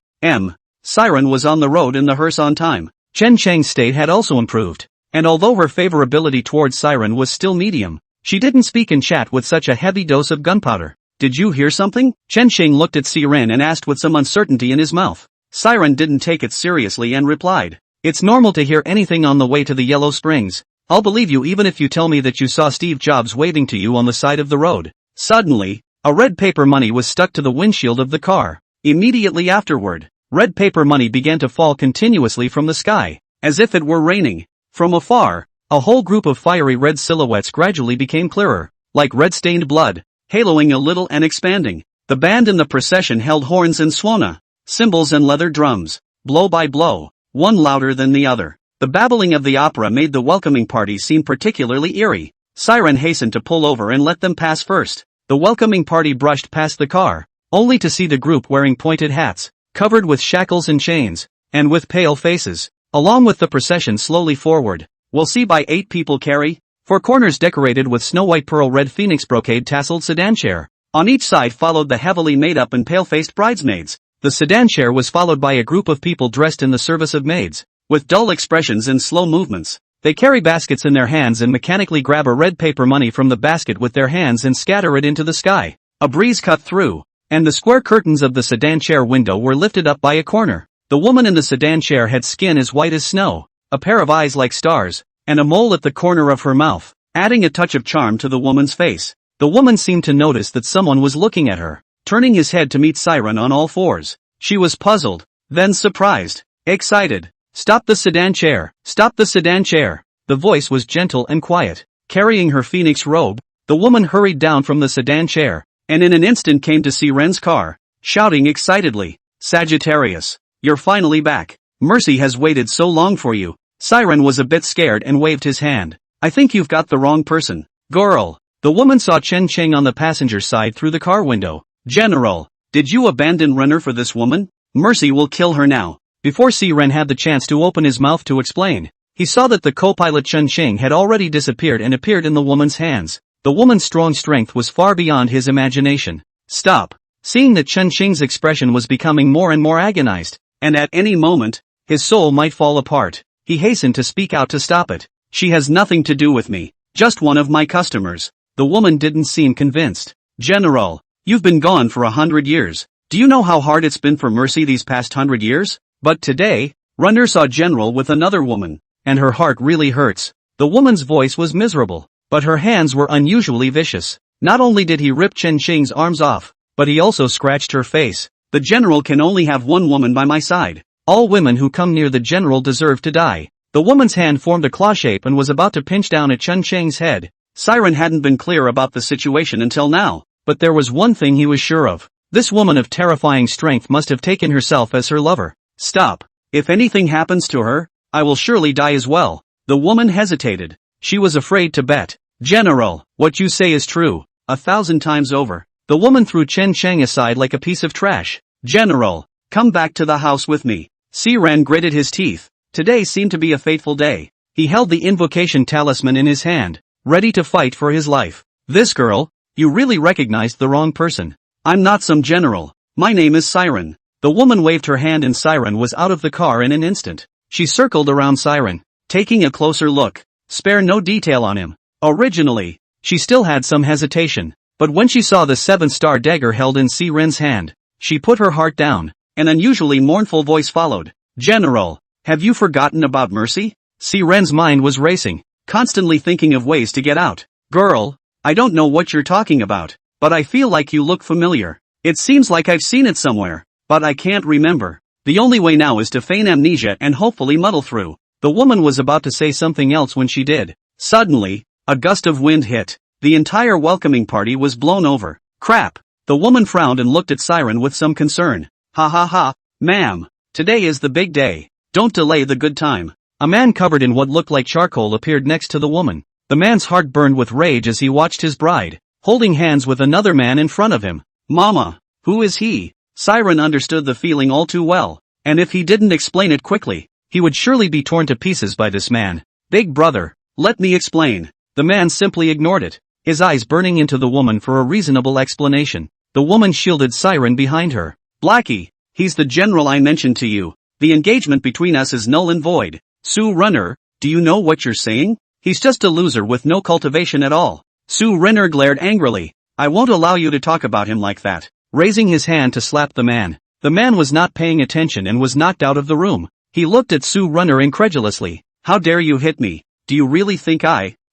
Siren was on the road in the hearse on time. Chen Chang's state had also improved, and although her favorability towards Siren was still medium, she didn't speak and chat with such a heavy dose of gunpowder. Did you hear something? Chen Qing looked at Siren and asked with some uncertainty in his mouth. Siren didn't take it seriously and replied, it's normal to hear anything on the way to the Yellow Springs. I'll believe you even if you tell me that you saw Steve Jobs waving to you on the side of the road. Suddenly, a red paper money was stuck to the windshield of the car. Immediately afterward, red paper money began to fall continuously from the sky, as if it were raining. From afar, a whole group of fiery red silhouettes gradually became clearer, like red-stained blood, haloing a little and expanding. The band in the procession held horns and swona, cymbals and leather drums, blow by blow, one louder than the other. The babbling of the opera made the welcoming party seem particularly eerie. Siren hastened to pull over and let them pass first. The welcoming party brushed past the car, only to see the group wearing pointed hats, covered with shackles and chains, and with pale faces, along with the procession slowly forward. We'll see by 8 people carry, 4 corners decorated with snow-white pearl red phoenix brocade tasseled sedan chair. On each side followed the heavily made-up and pale-faced bridesmaids. The sedan chair was followed by a group of people dressed in the service of maids, with dull expressions and slow movements. They carry baskets in their hands and mechanically grab a red paper money from the basket with their hands and scatter it into the sky. A breeze cut through, and the square curtains of the sedan chair window were lifted up by a corner. The woman in the sedan chair had skin as white as snow, a pair of eyes like stars, and a mole at the corner of her mouth, adding a touch of charm to the woman's face. The woman seemed to notice that someone was looking at her, turning his head to meet Siren on all fours. She was puzzled, then surprised, excited. "Stop the sedan chair! Stop the sedan chair!" The voice was gentle and quiet. Carrying her phoenix robe, the woman hurried down from the sedan chair, and in an instant came to Siren's car, shouting excitedly, "Sagittarius! You're finally back! Mercy has waited so long for you." Siren was a bit scared and waved his hand. "I think you've got the wrong person, girl." The woman saw Chen Cheng on the passenger side through the car window. "General, did you abandon Renner for this woman? Mercy will kill her now." Before Siren had the chance to open his mouth to explain, he saw that the co-pilot Chen Cheng had already disappeared and appeared in the woman's hands. The woman's strong strength was far beyond his imagination. "Stop." Seeing that Chen Cheng's expression was becoming more and more agonized, and at any moment, his soul might fall apart, he hastened to speak out to stop it. "She has nothing to do with me, just one of my customers." The woman didn't seem convinced. "General, you've been gone for 100 years. Do you know how hard it's been for Mercy these past 100 years? But today, Runner saw General with another woman, and her heart really hurts." The woman's voice was miserable, but her hands were unusually vicious. Not only did he rip Chen Cheng's arms off, but he also scratched her face. "The General can only have one woman by my side. All women who come near the General deserve to die." The woman's hand formed a claw shape and was about to pinch down at Chen Cheng's head. Siren hadn't been clear about the situation until now, but there was one thing he was sure of. This woman of terrifying strength must have taken herself as her lover. "Stop. If anything happens to her, I will surely die as well." The woman hesitated. She was afraid to bet. "General, what you say is true, 1,000 times over." The woman threw Chen Cheng aside like a piece of trash. "General, come back to the house with me." Siren gritted his teeth. Today seemed to be a fateful day. He held the invocation talisman in his hand, ready to fight for his life. "This girl, you really recognized the wrong person. I'm not some general. My name is Siren." The woman waved her hand and Siren was out of the car in an instant. She circled around Siren, taking a closer look. Spare no detail on him. Originally, she still had some hesitation, but when she saw the 7-star dagger held in Siren's hand, she put her heart down. An unusually mournful voice followed. "General, have you forgotten about Mercy?" Siren's mind was racing, constantly thinking of ways to get out. "Girl, I don't know what you're talking about, but I feel like you look familiar. It seems like I've seen it somewhere, but I can't remember." The only way now is to feign amnesia and hopefully muddle through. The woman was about to say something else when she did. Suddenly, a gust of wind hit. The entire welcoming party was blown over. "Crap." The woman frowned and looked at Siren with some concern. "Ha ha ha, ma'am. Today is the big day. Don't delay the good time." A man covered in what looked like charcoal appeared next to the woman. The man's heart burned with rage as he watched his bride, holding hands with another man in front of him. "Mama, who is he?" Siren understood the feeling all too well, and if he didn't explain it quickly, he would surely be torn to pieces by this man. "Big brother, let me explain." The man simply ignored it, his eyes burning into the woman for a reasonable explanation. The woman shielded Siren behind her. "Blackie, he's the general I mentioned to you. The engagement between us is null and void." "Sue Runner, do you know what you're saying? He's just a loser with no cultivation at all." Sue Renner glared angrily. "I won't allow you to talk about him like that," raising his hand to slap the man. The man was not paying attention and was knocked out of the room. He looked at Sue Runner incredulously. "How dare you hit me? Do you really think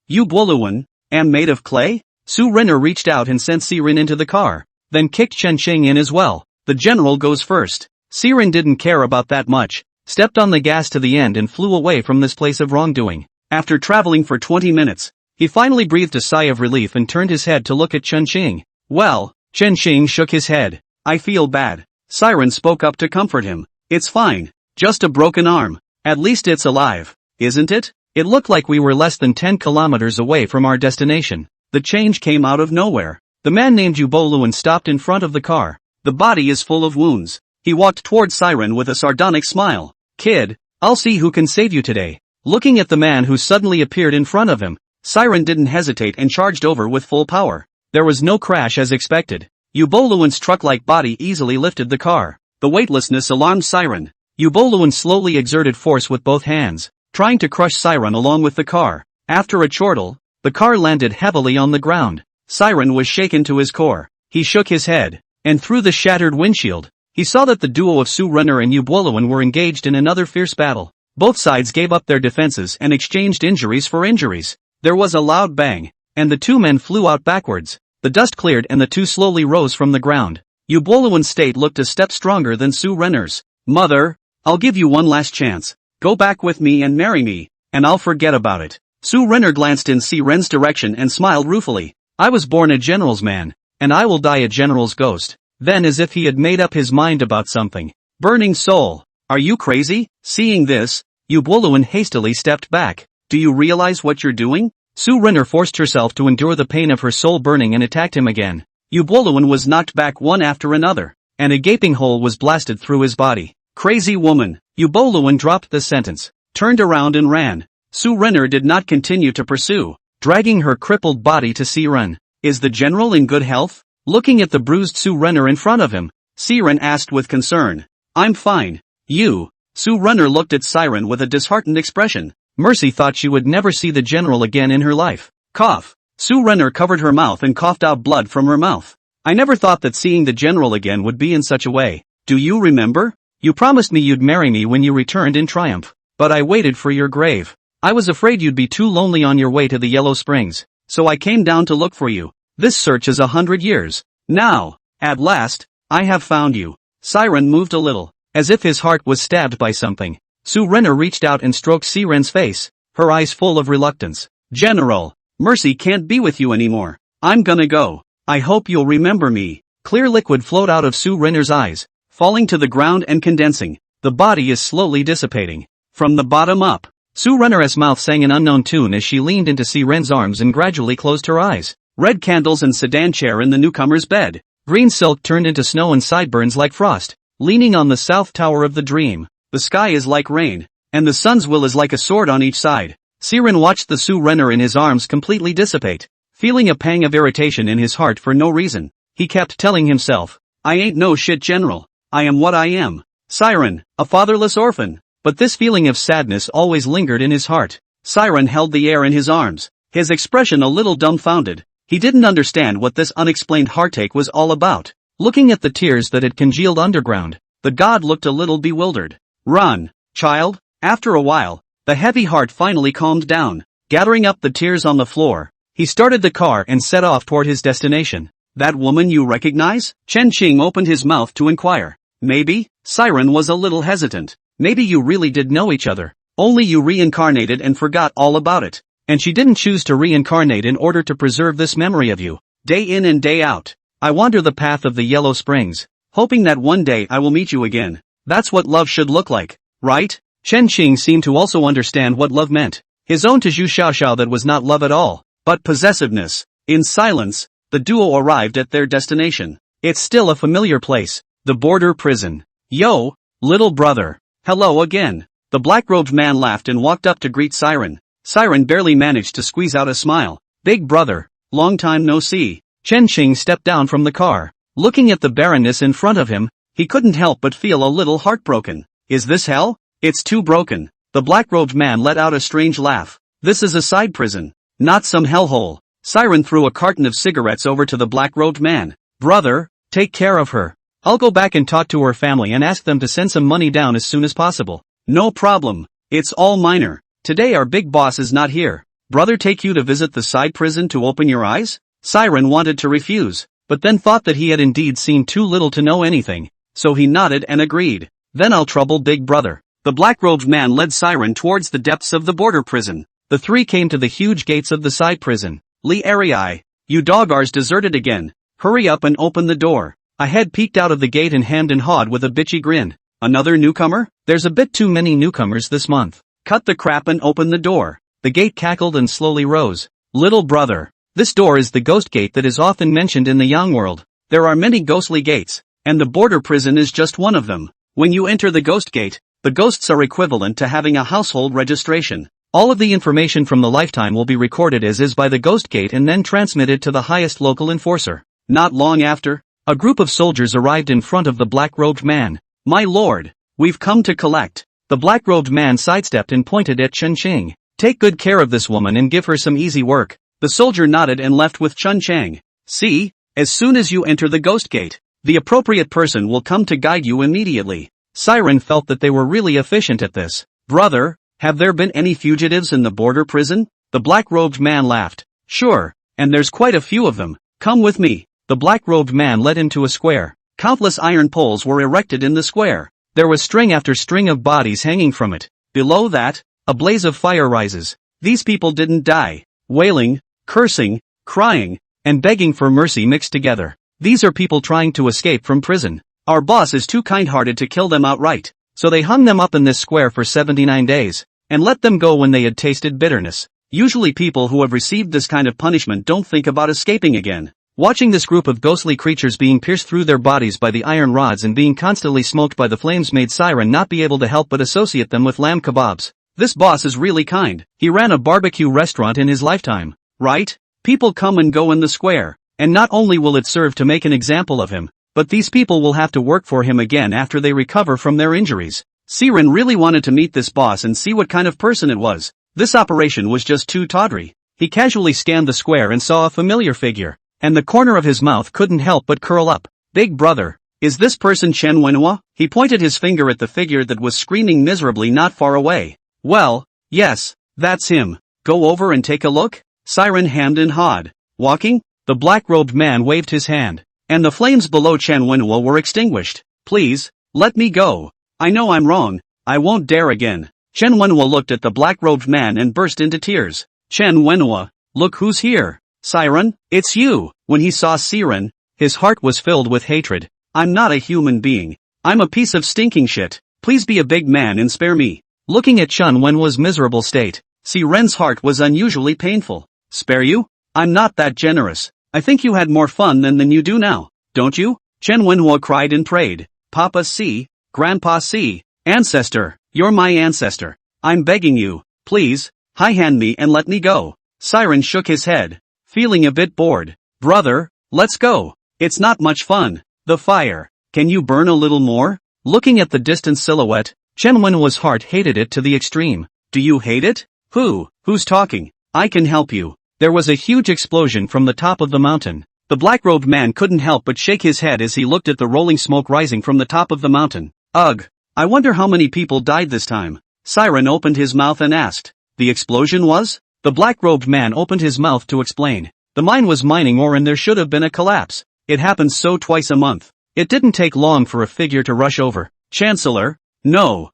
you Boluan, am made of clay?" Sue Renner reached out and sent Siren into the car, then kicked Chen Cheng in as well. "The general goes first." Siren didn't care about that much, stepped on the gas to the end and flew away from this place of wrongdoing. After traveling for 20 minutes, he finally breathed a sigh of relief and turned his head to look at Chen Cheng. "Well," Chen Cheng shook his head. "I feel bad." Siren spoke up to comfort him. "It's fine, just a broken arm. At least it's alive, isn't it?" It looked like we were less than 10 kilometers away from our destination. The change came out of nowhere. The man named Yuboluan stopped in front of the car. "The body is full of wounds." He walked toward Siren with a sardonic smile. "Kid, I'll see who can save you today." Looking at the man who suddenly appeared in front of him, Siren didn't hesitate and charged over with full power. There was no crash as expected. Yuboluan's truck-like body easily lifted the car. The weightlessness alarmed Siren. Yuboluan slowly exerted force with both hands, trying to crush Siren along with the car. After a chortle, the car landed heavily on the ground. Siren was shaken to his core. He shook his head, and through the shattered windshield, he saw that the duo of Sue Runner and Yuboluan were engaged in another fierce battle. Both sides gave up their defenses and exchanged injuries for injuries. There was a loud bang, and the two men flew out backwards. The dust cleared and the two slowly rose from the ground. Uboluan's state looked a step stronger than Su Renner's. Mother, I'll give you one last chance. Go back with me and marry me, and I'll forget about it. Su Renner glanced in Si Ren's direction and smiled ruefully. I was born a general's man, and I will die a general's ghost. Then as if he had made up his mind about something. Burning soul. Are you crazy? Seeing this, Uboluan hastily stepped back. Do you realize what you're doing? Su Renner forced herself to endure the pain of her soul burning and attacked him again. Uboluan was knocked back one after another, and a gaping hole was blasted through his body. Crazy woman. Uboluan dropped the sentence, turned around and ran. Su Renner did not continue to pursue, dragging her crippled body to Siren. Is the general in good health? Looking at the bruised Su Renner in front of him, Siren asked with concern. I'm fine. You? Su Renner looked at Siren with a disheartened expression. Mercy thought she would never see the general again in her life. Cough. Su Renner covered her mouth and coughed out blood from her mouth. I never thought that seeing the general again would be in such a way. Do you remember? You promised me you'd marry me when you returned in triumph. But I waited for your grave. I was afraid you'd be too lonely on your way to the Yellow Springs. So I came down to look for you. This search is 100 years. Now, at last, I have found you. Siren moved a little, as if his heart was stabbed by something. Su Renner reached out and stroked Siren's face, her eyes full of reluctance. General, Mercy can't be with you anymore. I'm gonna go. I hope you'll remember me. Clear liquid flowed out of Su Renner's eyes, falling to the ground and condensing. The body is slowly dissipating. From the bottom up, Su Renner's mouth sang an unknown tune as she leaned into Siren's arms and gradually closed her eyes. Red candles and sedan chair in the newcomer's bed. Green silk turned into snow and sideburns like frost. Leaning on the south tower of the dream. The sky is like rain, and the sun's will is like a sword on each side. Siren watched the Su Renner in his arms completely dissipate, feeling a pang of irritation in his heart for no reason. He kept telling himself, I ain't no shit general. I am what I am. Siren, a fatherless orphan. But this feeling of sadness always lingered in his heart. Siren held the air in his arms, his expression a little dumbfounded. He didn't understand what this unexplained heartache was all about. Looking at the tears that had congealed underground, the god looked a little bewildered. Run, child. After a while, the heavy heart finally calmed down. Gathering up the tears on the floor, he started the car and set off toward his destination. That woman you recognize? Chen Qing opened his mouth to inquire. Maybe? Siren was a little hesitant. Maybe you really did know each other. Only you reincarnated and forgot all about it. And she didn't choose to reincarnate in order to preserve this memory of you. Day in and day out, I wander the path of the Yellow Springs, hoping that one day I will meet you again. That's what love should look like, right? Chen Qing seemed to also understand what love meant. His own Tiju Xiaoxiao that was not love at all, but possessiveness. In silence, the duo arrived at their destination. It's still a familiar place, the border prison. Yo, little brother. Hello again. The black-robed man laughed and walked up to greet Siren. Siren barely managed to squeeze out a smile. Big brother, long time no see. Chen Qing stepped down from the car. Looking at the barrenness in front of him, he couldn't help but feel a little heartbroken. Is this hell? It's too broken. The black-robed man let out a strange laugh. This is a side prison, not some hellhole. Siren threw a carton of cigarettes over to the black-robed man. Brother, take care of her. I'll go back and talk to her family and ask them to send some money down as soon as possible. No problem. It's all minor. Today our big boss is not here. Brother take you to visit the side prison to open your eyes? Siren wanted to refuse, but then thought that he had indeed seen too little to know anything, so he nodded and agreed. Then I'll trouble big brother. The black-robed man led Siren towards the depths of the border prison. The three came to the huge gates of the side prison. Li Eerie, you dogars deserted again. Hurry up and open the door. A head peeked out of the gate and hemmed and hawed with a bitchy grin. Another newcomer? There's a bit too many newcomers this month. Cut the crap and open the door. The gate cackled and slowly rose. Little brother. This door is the ghost gate that is often mentioned in the Yang world. There are many ghostly gates, and the border prison is just one of them. When you enter the ghost gate, the ghosts are equivalent to having a household registration. All of the information from the lifetime will be recorded as is by the ghost gate and then transmitted to the highest local enforcer. Not long after, a group of soldiers arrived in front of the black-robed man. My lord, we've come to collect. The black-robed man sidestepped and pointed at Chen Qing. Take good care of this woman and give her some easy work. The soldier nodded and left with Chen Chang. See, as soon as you enter the ghost gate, the appropriate person will come to guide you immediately. Siren felt that they were really efficient at this. Brother, have there been any fugitives in the border prison? The black-robed man laughed. Sure, and there's quite a few of them. Come with me. The black-robed man led him to a square. Countless iron poles were erected in the square. There was string after string of bodies hanging from it. Below that, a blaze of fire rises. These people didn't die. Wailing, cursing, crying, and begging for mercy mixed together. These are people trying to escape from prison. Our boss is too kind-hearted to kill them outright, so they hung them up in this square for 79 days, and let them go when they had tasted bitterness. Usually people who have received this kind of punishment don't think about escaping again. Watching this group of ghostly creatures being pierced through their bodies by the iron rods and being constantly smoked by the flames made Siren not be able to help but associate them with lamb kebabs. This boss is really kind. He ran a barbecue restaurant in his lifetime, right? People come and go in the square, and not only will it serve to make an example of him, but these people will have to work for him again after they recover from their injuries. Siren really wanted to meet this boss and see what kind of person it was. This operation was just too tawdry. He casually scanned the square and saw a familiar figure, and the corner of his mouth couldn't help but curl up. Big brother, is this person Chen Wua? He pointed his finger at the figure that was screaming miserably not far away. Well, yes, that's him. Go over and take a look? Siren hemmed and hawed. Walking? The black-robed man waved his hand, and the flames below Chen Wua were extinguished. Please, let me go. I know I'm wrong. I won't dare again. Chen Wua looked at the black-robed man and burst into tears. Chen Wua, look who's here. Siren, it's you. When he saw Siren, his heart was filled with hatred. I'm not a human being. I'm a piece of stinking shit. Please be a big man and spare me. Looking at Chen Wenwa's miserable state, Siren's heart was unusually painful. Spare you? I'm not that generous. I think you had more fun than you do now, don't you? Chen Wua cried and prayed. Papa C, Grandpa C, ancestor, you're my ancestor. I'm begging you, please, high-hand me and let me go. Siren shook his head, feeling a bit bored. Brother, let's go. It's not much fun. The fire. Can you burn a little more? Looking at the distant silhouette, Chen Wenwa's heart hated it to the extreme. Do you hate it? Who's talking? I can help you. There was a huge explosion from the top of the mountain. The black-robed man couldn't help but shake his head as he looked at the rolling smoke rising from the top of the mountain. Ugh. I wonder how many people died this time. Siren opened his mouth and asked. The explosion was? The black-robed man opened his mouth to explain. The mine was mining ore and there should have been a collapse. It happens so twice a month. It didn't take long for a figure to rush over. Chancellor? No,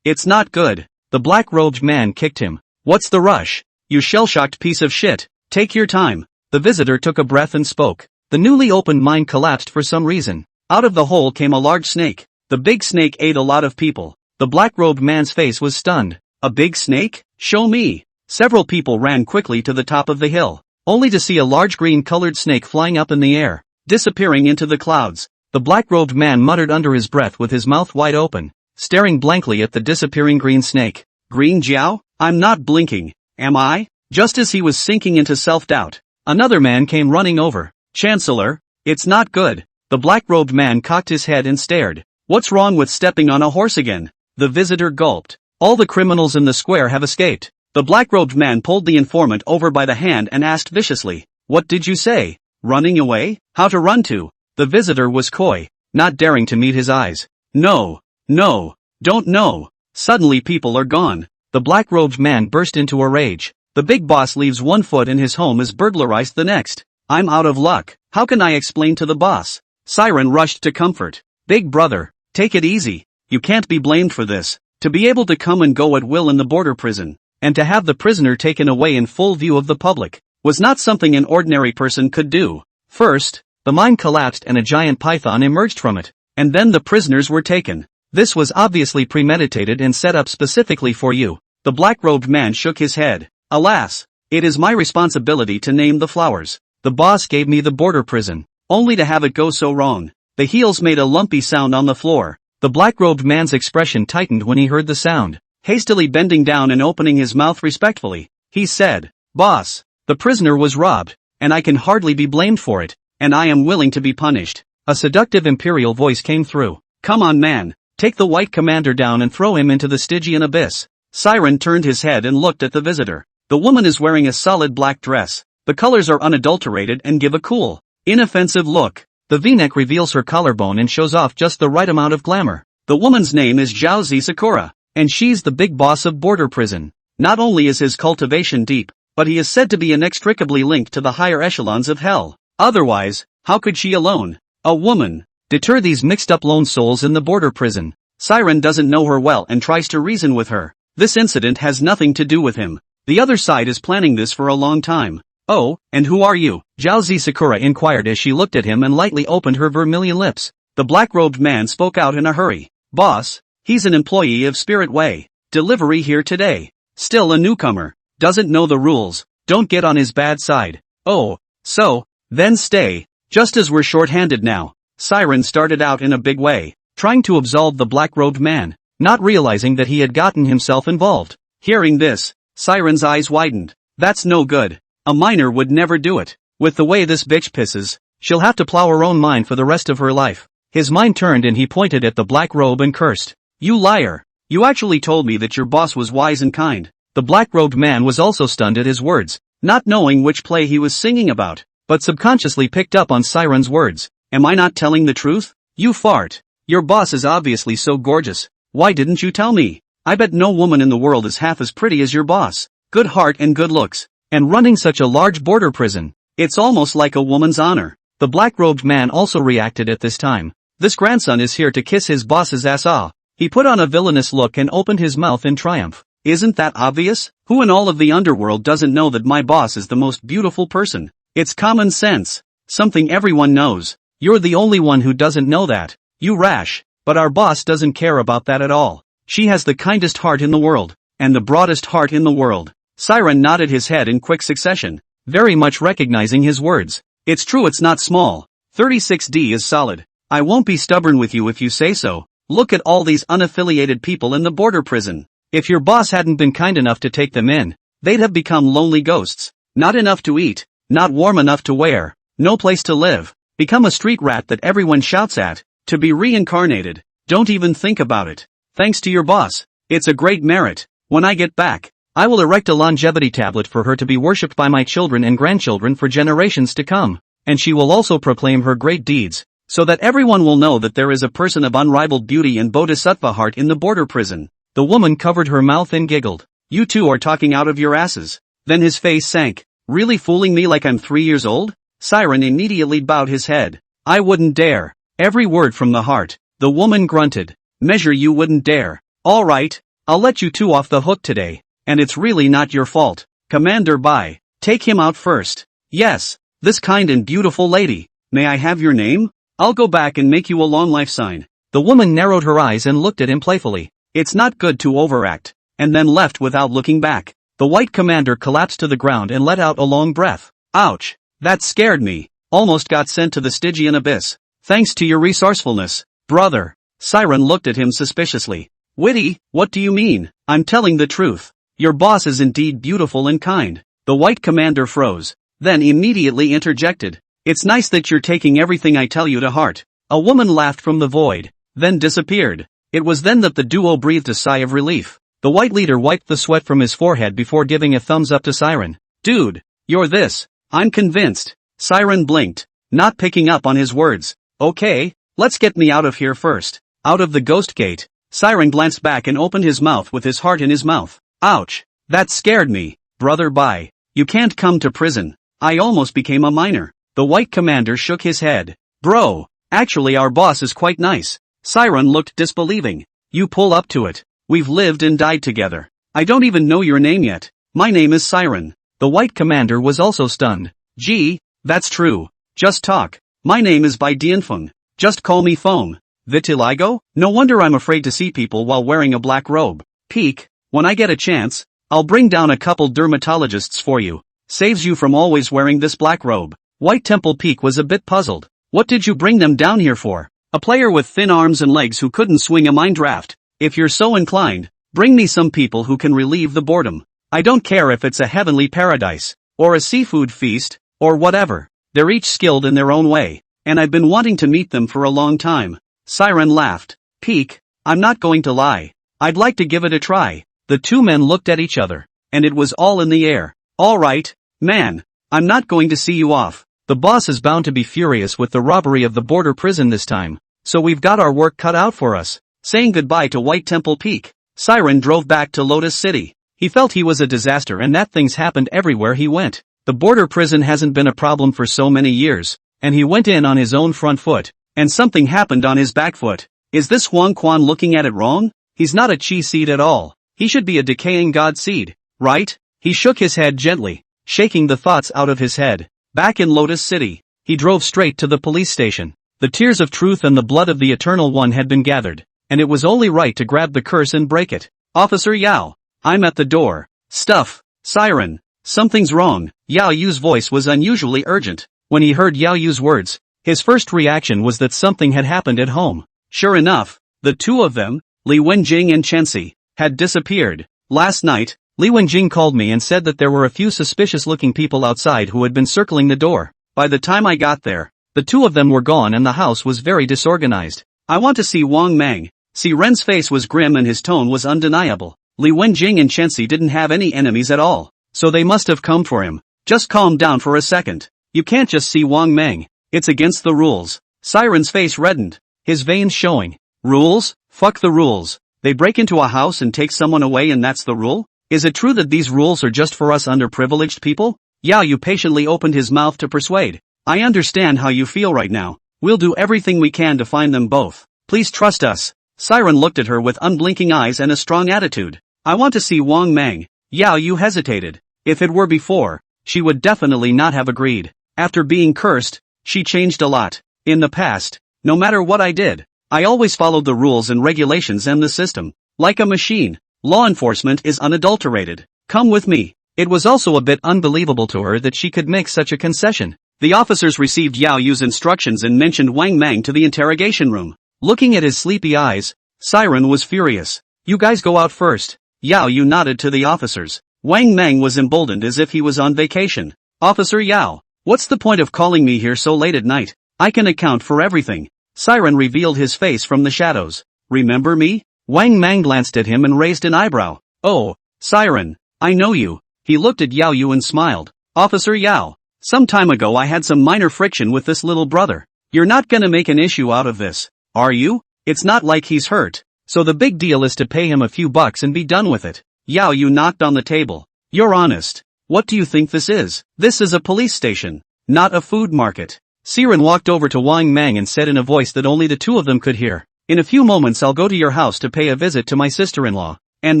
it's not good. The black-robed man kicked him. What's the rush? You shell-shocked piece of shit. Take your time. The visitor took a breath and spoke. The newly opened mine collapsed for some reason. Out of the hole came a large snake. The big snake ate a lot of people. The black-robed man's face was stunned. A big snake? Show me. Several people ran quickly to the top of the hill, only to see a large green-colored snake flying up in the air, disappearing into the clouds. The black-robed man muttered under his breath with his mouth wide open, staring blankly at the disappearing green snake. Green Jiao? I'm not blinking, am I? Just as he was sinking into self-doubt, another man came running over. Chancellor, it's not good. The black-robed man cocked his head and stared. What's wrong with stepping on a horse again? The visitor gulped. All the criminals in the square have escaped. The black-robed man pulled the informant over by the hand and asked viciously. What did you say? Running away? How to run to? The visitor was coy, not daring to meet his eyes. No, don't know. Suddenly people are gone. The black-robed man burst into a rage. The big boss leaves one foot and his home is burglarized the next. I'm out of luck. How can I explain to the boss? Siren rushed to comfort. Big brother, take it easy. You can't be blamed for this. To be able to come and go at will in the border prison, and to have the prisoner taken away in full view of the public, was not something an ordinary person could do. First, the mine collapsed and a giant python emerged from it, and then the prisoners were taken. This was obviously premeditated and set up specifically for you. The black-robed man shook his head. Alas, it is my responsibility to name the flowers. The boss gave me the border prison, only to have it go so wrong. The heels made a lumpy sound on the floor. The black-robed man's expression tightened when he heard the sound. Hastily bending down and opening his mouth respectfully, he said, Boss, the prisoner was robbed, and I can hardly be blamed for it, and I am willing to be punished. A seductive imperial voice came through. Come on man, take the white commander down and throw him into the Stygian abyss. Siren turned his head and looked at the visitor. The woman is wearing a solid black dress. The colors are unadulterated and give a cool, inoffensive look. The v-neck reveals her collarbone and shows off just the right amount of glamour. The woman's name is Zhao Zi Sakura, And she's the big boss of border prison. Not only is his cultivation deep, but he is said to be inextricably linked to the higher echelons of hell. Otherwise, how could she alone, a woman, deter these mixed-up lone souls in the border prison? Siren doesn't know her well and tries to reason with her. This incident has nothing to do with him. The other side is planning this for a long time. Oh, and who are you? Zhaozi Sakura inquired as she looked at him and lightly opened her vermilion lips. The black-robed man spoke out in a hurry. Boss, he's an employee of Spirit Way. Delivery here today. Still a newcomer. Doesn't know the rules. Don't get on his bad side. Oh, so, then stay. Just as we're short-handed now. Siren started out in a big way, trying to absolve the black-robed man, not realizing that he had gotten himself involved. Hearing this, Siren's eyes widened. That's no good. A minor would never do it. With the way this bitch pisses, she'll have to plow her own mine for the rest of her life. His mind turned and he pointed at the black robe and cursed. You liar. You actually told me that your boss was wise and kind. The black-robed man was also stunned at his words, not knowing which play he was singing about, but subconsciously picked up on Siren's words. Am I not telling the truth? You fart. Your boss is obviously so gorgeous. Why didn't you tell me? I bet no woman in the world is half as pretty as your boss. Good heart and good looks. And running such a large border prison. It's almost like a woman's honor. The black-robed man also reacted at this time. This grandson is here to kiss his boss's ass off. He put on a villainous look and opened his mouth in triumph. Isn't that obvious? Who in all of the underworld doesn't know that my boss is the most beautiful person? It's common sense. Something everyone knows. You're the only one who doesn't know that. You rash. But our boss doesn't care about that at all. She has the kindest heart in the world. And the broadest heart in the world. Siren nodded his head in quick succession, very much recognizing his words. It's true, it's not small. 36D is solid. I won't be stubborn with you if you say so. Look at all these unaffiliated people in the border prison. If your boss hadn't been kind enough to take them in, they'd have become lonely ghosts. Not enough to eat, not warm enough to wear, no place to live. Become a street rat that everyone shouts at, to be reincarnated. Don't even think about it. Thanks to your boss. It's a great merit. When I get back, I will erect a longevity tablet for her to be worshipped by my children and grandchildren for generations to come. And she will also proclaim her great deeds, so that everyone will know that there is a person of unrivaled beauty and bodhisattva heart in the border prison. The woman covered her mouth and giggled. You two are talking out of your asses. Then his face sank. Really fooling me like I'm 3 years old? Siren immediately bowed his head. I wouldn't dare. Every word from the heart. The woman grunted. Measure you wouldn't dare. All right, I'll let you two off the hook today. And it's really not your fault. Commander Bai, take him out first. Yes, this kind and beautiful lady. May I have your name? I'll go back and make you a long life sign. The woman narrowed her eyes and looked at him playfully. It's not good to overact. And then left without looking back. The white commander collapsed to the ground and let out a long breath. Ouch. That scared me. Almost got sent to the Stygian abyss. Thanks to your resourcefulness, brother. Siren looked at him suspiciously. Witty, what do you mean? I'm telling the truth. Your boss is indeed beautiful and kind. The white commander froze, then immediately interjected. It's nice that you're taking everything I tell you to heart. A woman laughed from the void, then disappeared. It was then that the duo breathed a sigh of relief. The white leader wiped the sweat from his forehead before giving a thumbs up to Siren. Dude, you're this. I'm convinced. Siren blinked, not picking up on his words. Okay, let's get me out of here first. Out of the ghost gate. Siren glanced back and opened his mouth with his heart in his mouth. Ouch. That scared me. Brother Bai. You can't come to prison. I almost became a minor. The white commander shook his head. Bro, actually our boss is quite nice. Siren looked disbelieving. You pull up to it. We've lived and died together. I don't even know your name yet. My name is Siren. The white commander was also stunned. Gee, that's true. Just talk. My name is Bai Dianfeng. Just call me Feng. Vitiligo? No wonder I'm afraid to see people while wearing a black robe. Peek. When I get a chance, I'll bring down a couple dermatologists for you. Saves you from always wearing this black robe. White Temple Peak was a bit puzzled. What did you bring them down here for? A player with thin arms and legs who couldn't swing a mind draft. If you're so inclined, bring me some people who can relieve the boredom. I don't care if it's a heavenly paradise, or a seafood feast, or whatever. They're each skilled in their own way, and I've been wanting to meet them for a long time. Siren laughed. Peek, I'm not going to lie. I'd like to give it a try. The two men looked at each other, and it was all in the air. All right, man. I'm not going to see you off. The boss is bound to be furious with the robbery of the border prison this time, so we've got our work cut out for us. Saying goodbye to White Temple Peak, Siren drove back to Lotus City. He felt he was a disaster and that things happened everywhere he went. The border prison hasn't been a problem for so many years, and he went in on his own front foot, and something happened on his back foot. Is this Huang Quan looking at it wrong? He's not a chi seed at all. He should be a decaying god seed, right? He shook his head gently, shaking the thoughts out of his head. Back in Lotus City, he drove straight to the police station. The tears of truth and the blood of the Eternal One had been gathered, and it was only right to grab the curse and break it. Officer Yao, I'm at the door. Stuff. Siren. Something's wrong. Yao Yu's voice was unusually urgent. When he heard Yao Yu's words, his first reaction was that something had happened at home. Sure enough, the two of them, Li Wenjing and Chenxi, had disappeared. Last night, Li Wenjing called me and said that there were a few suspicious-looking people outside who had been circling the door. By the time I got there, the two of them were gone and the house was very disorganized. I want to see Wang Mang. Si Ren's face was grim and his tone was undeniable. Li Wenjing and Chenxi didn't have any enemies at all, so they must have come for him. Just calm down for a second. You can't just see Wang Mang. It's against the rules. Siren's face reddened, his veins showing. Rules? Fuck the rules. They break into a house and take someone away and that's the rule? Is it true that these rules are just for us underprivileged people? Yao Yu patiently opened his mouth to persuade. I understand how you feel right now. We'll do everything we can to find them both. Please trust us. Siren looked at her with unblinking eyes and a strong attitude. I want to see Wang Mang. Yao Yu hesitated. If it were before, she would definitely not have agreed. After being cursed, she changed a lot. In the past, no matter what I did, I always followed the rules and regulations and the system. Like a machine, law enforcement is unadulterated. Come with me. It was also a bit unbelievable to her that she could make such a concession. The officers received Yao Yu's instructions and mentioned Wang Mang to the interrogation room. Looking at his sleepy eyes, Siren was furious. You guys go out first. Yao Yu nodded to the officers. Wang Mang was emboldened as if he was on vacation. Officer Yao, what's the point of calling me here so late at night? I can account for everything. Siren revealed his face from the shadows. Remember me? Wang Mang glanced at him and raised an eyebrow. Oh, Siren, I know you. He looked at Yao Yu and smiled. Officer Yao, some time ago I had some minor friction with this little brother. You're not gonna make an issue out of this, are you? It's not like he's hurt. So the big deal is to pay him a few bucks and be done with it. Yao Yu knocked on the table. You're honest. What do you think this is? This is a police station, not a food market. Siren walked over to Wang Mang and said in a voice that only the two of them could hear. In a few moments I'll go to your house to pay a visit to my sister-in-law, and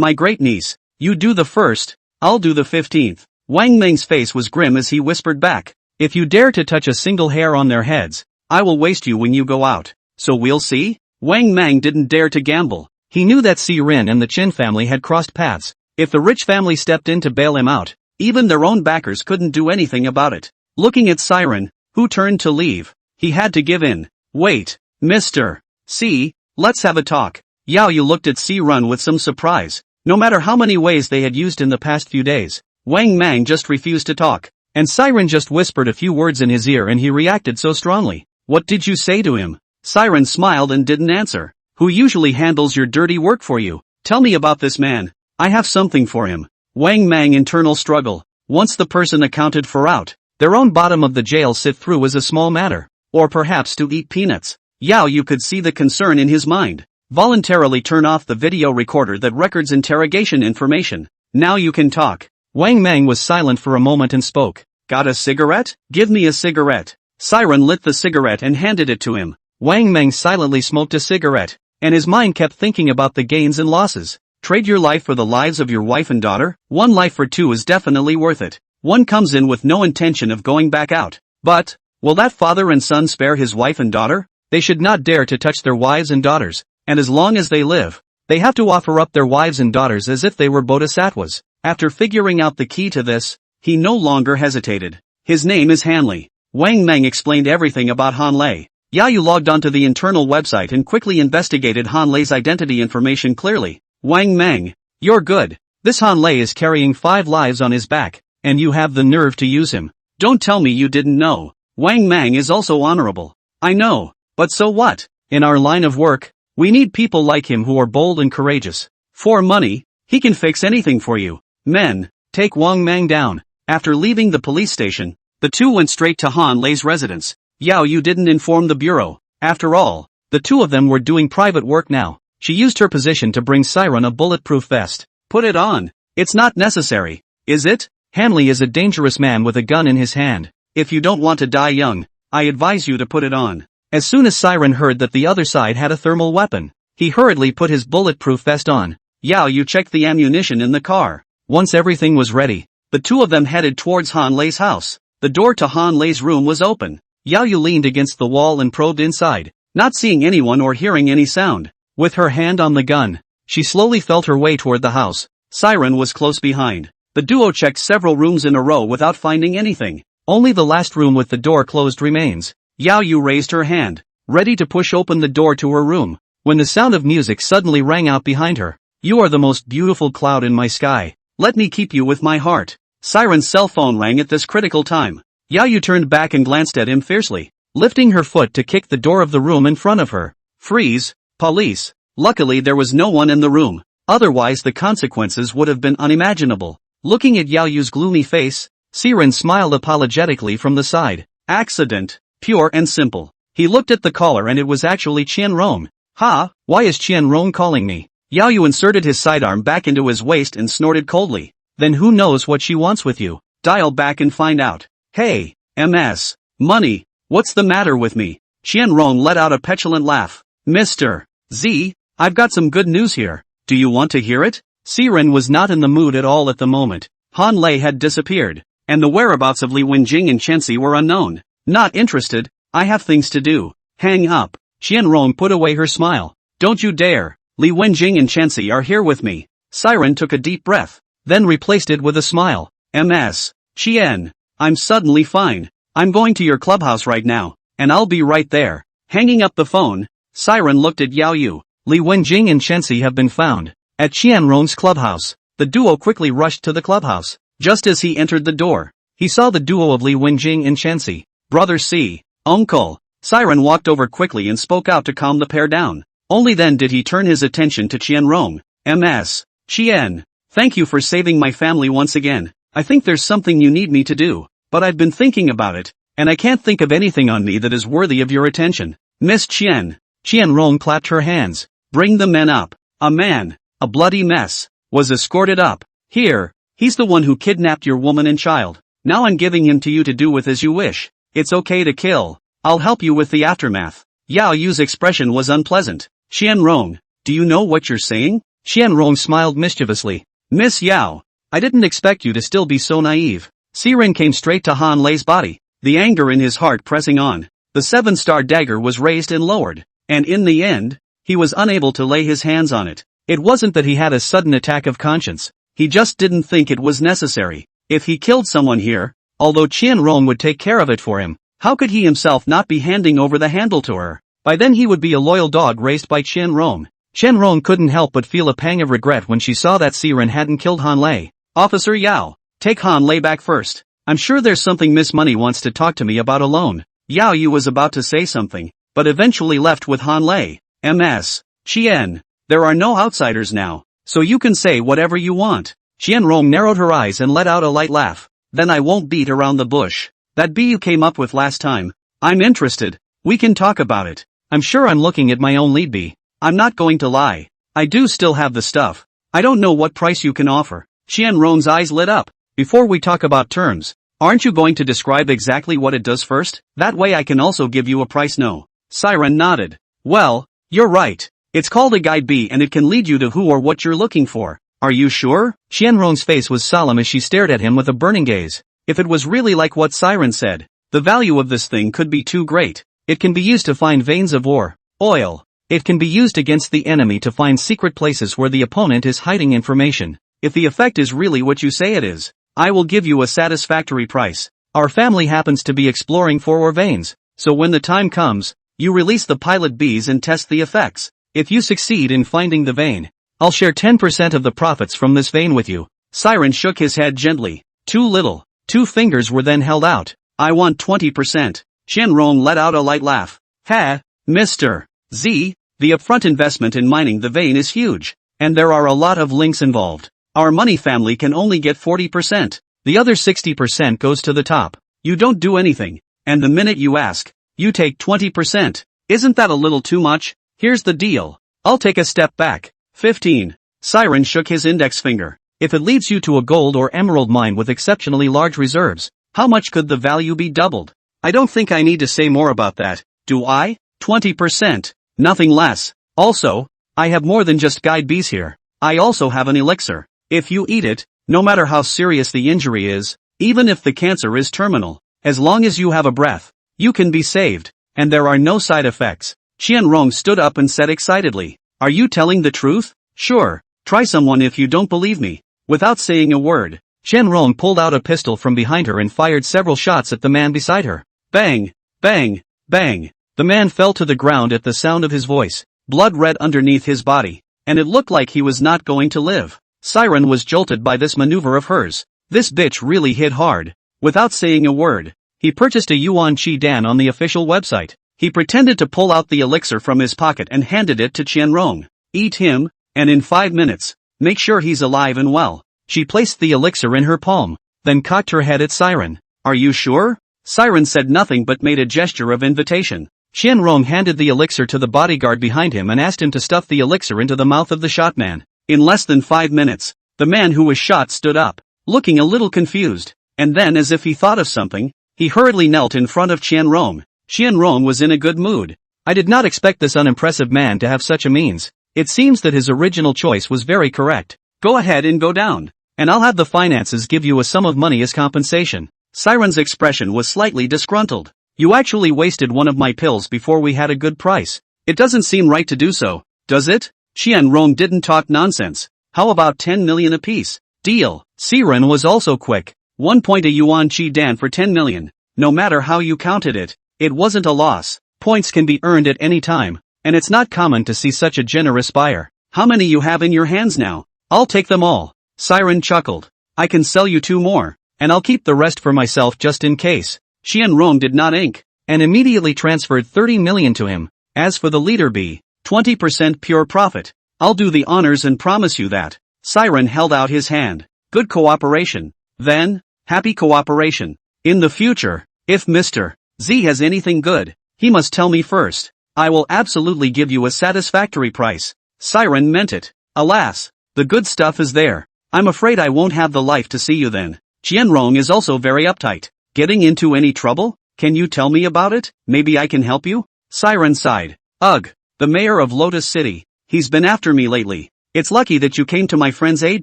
my great-niece. You do the first, I'll do the 15th. Wang Meng's face was grim as he whispered back. If you dare to touch a single hair on their heads, I will waste you when you go out. So we'll see? Wang Mang didn't dare to gamble. He knew that Si Ren and the Chen family had crossed paths. If the rich family stepped in to bail him out, even their own backers couldn't do anything about it. Looking at Siren, who turned to leave, he had to give in. Wait, Mr. Si, let's have a talk. Yao Yu looked at Si Ren with some surprise. No matter how many ways they had used in the past few days, Wang Mang just refused to talk. And Siren just whispered a few words in his ear and he reacted so strongly. What did you say to him? Siren smiled and didn't answer. Who usually handles your dirty work for you? Tell me about this man. I have something for him. Wang Mang internal struggle. Once the person accounted for out, their own bottom of the jail sit through is a small matter. Or perhaps to eat peanuts. Yao Yu could see the concern in his mind. Voluntarily turn off the video recorder that records interrogation information. Now you can talk. Wang Mang was silent for a moment and spoke. Got a cigarette? Give me a cigarette. Siren lit the cigarette and handed it to him. Wang Mang silently smoked a cigarette, and his mind kept thinking about the gains and losses. Trade your life for the lives of your wife and daughter? One life for two is definitely worth it. One comes in with no intention of going back out. But, will that father and son spare his wife and daughter? They should not dare to touch their wives and daughters, and as long as they live, they have to offer up their wives and daughters as if they were bodhisattvas. After figuring out the key to this, he no longer hesitated. His name is Hanley. Wang Mang explained everything about Hanlei. Yao Yu logged onto the internal website and quickly investigated Hanlei's identity information clearly. Wang Mang, you're good. This Hanlei is carrying 5 lives on his back, and you have the nerve to use him. Don't tell me you didn't know. Wang Mang is also honorable. I know, but so what? In our line of work, we need people like him who are bold and courageous. For money, he can fix anything for you. Men, take Wang Mang down. After leaving the police station, the two went straight to Han Lei's residence. Yao Yu didn't inform the bureau. After all, the two of them were doing private work now. She used her position to bring Siren a bulletproof vest. Put it on. It's not necessary, is it? Hanley is a dangerous man with a gun in his hand. If you don't want to die young, I advise you to put it on. As soon as Siren heard that the other side had a thermal weapon, he hurriedly put his bulletproof vest on. Yao Yu checked the ammunition in the car. Once everything was ready, the two of them headed towards Han Lei's house. The door to Han Lei's room was open. Yao Yu leaned against the wall and probed inside, not seeing anyone or hearing any sound. With her hand on the gun, she slowly felt her way toward the house. Siren was close behind. The duo checked several rooms in a row without finding anything. Only the last room with the door closed remains. Yao Yu raised her hand, ready to push open the door to her room, when the sound of music suddenly rang out behind her. You are the most beautiful cloud in my sky. Let me keep you with my heart. Siren's cell phone rang at this critical time. Yao Yu turned back and glanced at him fiercely, lifting her foot to kick the door of the room in front of her. Freeze, police. Luckily there was no one in the room, otherwise the consequences would have been unimaginable. Looking at Yao Yu's gloomy face, Siren smiled apologetically from the side. Accident. Pure and simple. He looked at the caller and it was actually Qian Rong. Ha, why is Qian Rong calling me? Yao Yu inserted his sidearm back into his waist and snorted coldly. Then who knows what she wants with you? Dial back and find out. Hey, MS. Money. What's the matter with me? Qian Rong let out a petulant laugh. Mr. Z, I've got some good news here. Do you want to hear it? Siren was not in the mood at all at the moment. Han Lei had disappeared, and the whereabouts of Li Wenjing and Chenxi were unknown. Not interested, I have things to do. Hang up. Qian Rong put away her smile. Don't you dare. Li Wenjing and Chenxi are here with me. Siren took a deep breath, then replaced it with a smile. MS. Qian. I'm suddenly fine. I'm going to your clubhouse right now, and I'll be right there. Hanging up the phone, Siren looked at Yao Yu. Li Wenjing and Chenxi have been found. At Qian Rong's clubhouse, the duo quickly rushed to the clubhouse. Just as he entered the door, he saw the duo of Li Wenjing and Chenxi. Brother C. Uncle. Siren walked over quickly and spoke out to calm the pair down. Only then did he turn his attention to Qian Rong. MS. Qian. Thank you for saving my family once again. I think there's something you need me to do, but I've been thinking about it, and I can't think of anything on me that is worthy of your attention. Miss Qian. Qian Rong clapped her hands. Bring the men up. A man, a bloody mess, was escorted up. Here, he's the one who kidnapped your woman and child. Now I'm giving him to you to do with as you wish. It's okay to kill. I'll help you with the aftermath. Yao Yu's expression was unpleasant. Qian Rong, do you know what you're saying? Qian Rong smiled mischievously. Miss Yao, I didn't expect you to still be so naive. Siren came straight to Han Lei's body, the anger in his heart pressing on. The 7-star dagger was raised and lowered, and in the end, he was unable to lay his hands on it. It wasn't that he had a sudden attack of conscience, he just didn't think it was necessary. If he killed someone here, although Qian Rong would take care of it for him, how could he himself not be handing over the handle to her? By then he would be a loyal dog raised by Qian Rong. Qian Rong couldn't help but feel a pang of regret when she saw that Siren hadn't killed Han Lei. Officer Yao, take Han Lei back first. I'm sure there's something Miss Money wants to talk to me about alone. Yao Yu was about to say something, but eventually left with Han Lei. MS. Qian. There are no outsiders now, so you can say whatever you want. Qian Rong narrowed her eyes and let out a light laugh. Then I won't beat around the bush. That bee you came up with last time. I'm interested. We can talk about it. I'm sure I'm looking at my own lead bee. I'm not going to lie. I do still have the stuff. I don't know what price you can offer. Qian Rong's eyes lit up. Before we talk about terms, aren't you going to describe exactly what it does first? That way I can also give you a price. No. Siren nodded. Well, you're right. It's called a guide bee and it can lead you to who or what you're looking for. Are you sure? Qian Rong's face was solemn as she stared at him with a burning gaze. If it was really like what Siren said, the value of this thing could be too great. It can be used to find veins of ore, oil. It can be used against the enemy to find secret places where the opponent is hiding information. If the effect is really what you say it is, I will give you a satisfactory price. Our family happens to be exploring for ore veins, so when the time comes, you release the pilot bees and test the effects. If you succeed in finding the vein, I'll share 10% of the profits from this vein with you. Siren shook his head gently. Too little. 2 fingers were then held out. I want 20%. Qian Rong let out a light laugh. Ha, Mr. Z, the upfront investment in mining the vein is huge, and there are a lot of links involved. Our money family can only get 40%. The other 60% goes to the top. You don't do anything, and the minute you ask, you take 20%. Isn't that a little too much? Here's the deal. I'll take a step back. 15. Siren shook his index finger. If it leads you to a gold or emerald mine with exceptionally large reserves, how much could the value be doubled? I don't think I need to say more about that, do I? 20%. Nothing less. Also, I have more than just guide bees here. I also have an elixir. If you eat it, no matter how serious the injury is, even if the cancer is terminal, as long as you have a breath, you can be saved, and there are no side effects. Qianrong stood up and said excitedly, "Are you telling the truth?" "Sure, try someone if you don't believe me." Without saying a word, Qianrong pulled out a pistol from behind her and fired several shots at the man beside her. Bang! Bang! Bang! The man fell to the ground at the sound of his voice, blood red underneath his body, and it looked like he was not going to live. Siren was jolted by this maneuver of hers. This bitch really hit hard. Without saying a word, he purchased a yuan qi dan on the official website. He pretended to pull out the elixir from his pocket and handed it to Qianrong. "Eat him, and in 5 minutes, make sure he's alive and well." She placed the elixir in her palm, then cocked her head at Siren. "Are you sure?" Siren said nothing but made a gesture of invitation. Qianrong handed the elixir to the bodyguard behind him and asked him to stuff the elixir into the mouth of the shot man. In less than 5 minutes, the man who was shot stood up, looking a little confused, and then as if he thought of something, he hurriedly knelt in front of Qianrong. Qianrong was in a good mood. "I did not expect this unimpressive man to have such a means. It seems that his original choice was very correct. Go ahead and go down, and I'll have the finances give you a sum of money as compensation." Siren's expression was slightly disgruntled. "You actually wasted one of my pills before we had a good price. It doesn't seem right to do so, does it?" Qianrong didn't talk nonsense. "How about 10 million apiece? Deal." Siren was also quick. 1 point a yuan qi dan for 10 million. No matter how you counted it, it wasn't a loss. Points can be earned at any time, and it's not common to see such a generous buyer. "How many you have in your hands now?" "I'll take them all." Siren chuckled. "I can sell you 2 more, and I'll keep the rest for myself just in case." Qianrong did not ink, and immediately transferred 30 million to him. "As for the leader bee, 20% pure profit. I'll do the honors and promise you that." Siren held out his hand. "Good cooperation, then. Happy cooperation. In the future, if Mr. Z has anything good, he must tell me first. I will absolutely give you a satisfactory price." Siren meant it. "Alas, the good stuff is there. I'm afraid I won't have the life to see you then." Qianrong is also very uptight. "Getting into any trouble? Can you tell me about it? Maybe I can help you?" Siren sighed. "Ugh, the mayor of Lotus City. He's been after me lately. It's lucky that you came to my friend's aid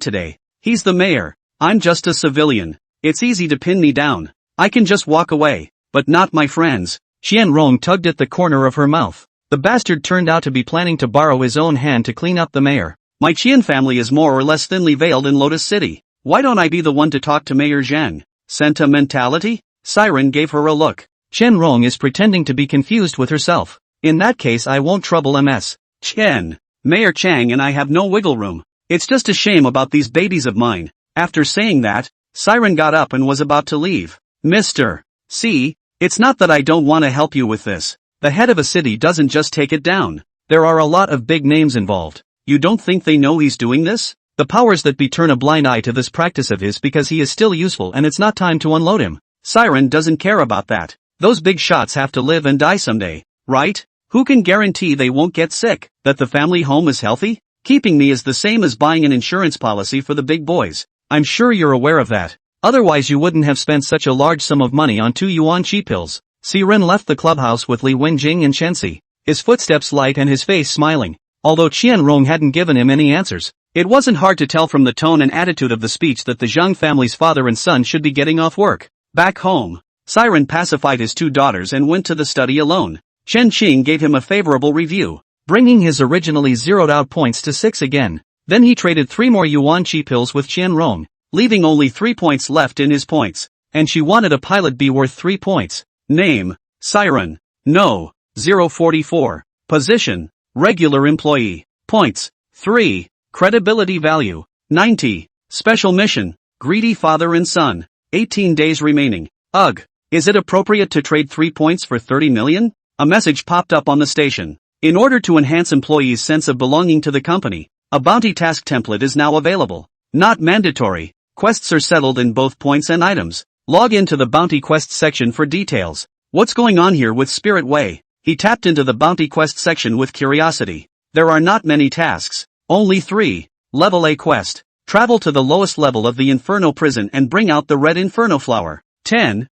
today. He's the mayor. I'm just a civilian. It's easy to pin me down. I can just walk away, but not my friends." Qianrong tugged at the corner of her mouth. The bastard turned out to be planning to borrow his own hand to clean up the mayor. "My Qian family is more or less thinly veiled in Lotus City. Why don't I be the one to talk to Mayor Zhang?" "Sentimentality?" Siren gave her a look. Qianrong is pretending to be confused with herself. "In that case I won't trouble MS. Chen. Mayor Chang and I have no wiggle room. It's just a shame about these babies of mine." After saying that, Siren got up and was about to leave. "Mr. C, it's not that I don't want to help you with this. The head of a city doesn't just take it down. There are a lot of big names involved. You don't think they know he's doing this? The powers that be turn a blind eye to this practice of his because he is still useful and it's not time to unload him. Siren doesn't care about that. Those big shots have to live and die someday, right? Who can guarantee they won't get sick? That the family home is healthy? Keeping me is the same as buying an insurance policy for the big boys. I'm sure you're aware of that. Otherwise you wouldn't have spent such a large sum of money on 2 yuan qi pills." Siren left the clubhouse with Li Wenjing and Chenxi, his footsteps light and his face smiling. Although Qianrong hadn't given him any answers, it wasn't hard to tell from the tone and attitude of the speech that the Zhang family's father and son should be getting off work. Back home, Siren pacified his 2 daughters and went to the study alone. Chen Qing gave him a favorable review, bringing his originally zeroed out points to 6 again. Then he traded 3 more yuan qi pills with Qianrong, leaving only 3 points left in his points, and she wanted a pilot be worth 3 points. Name, Siren. No, 044. Position, regular employee. Points, 3. Credibility value, 90. Special mission, greedy father and son. 18 days remaining. Ugh, is it appropriate to trade 3 points for 30 million? A message popped up on the station. In order to enhance employees' sense of belonging to the company, a bounty task template is now available. Not mandatory. Quests are settled in both points and items. Log into the bounty quest section for details. What's going on here with Spirit Way? He tapped into the bounty quest section with curiosity. There are not many tasks. Only 3. Level A quest. Travel to the lowest level of the Inferno prison and bring out the red Inferno flower. 10,000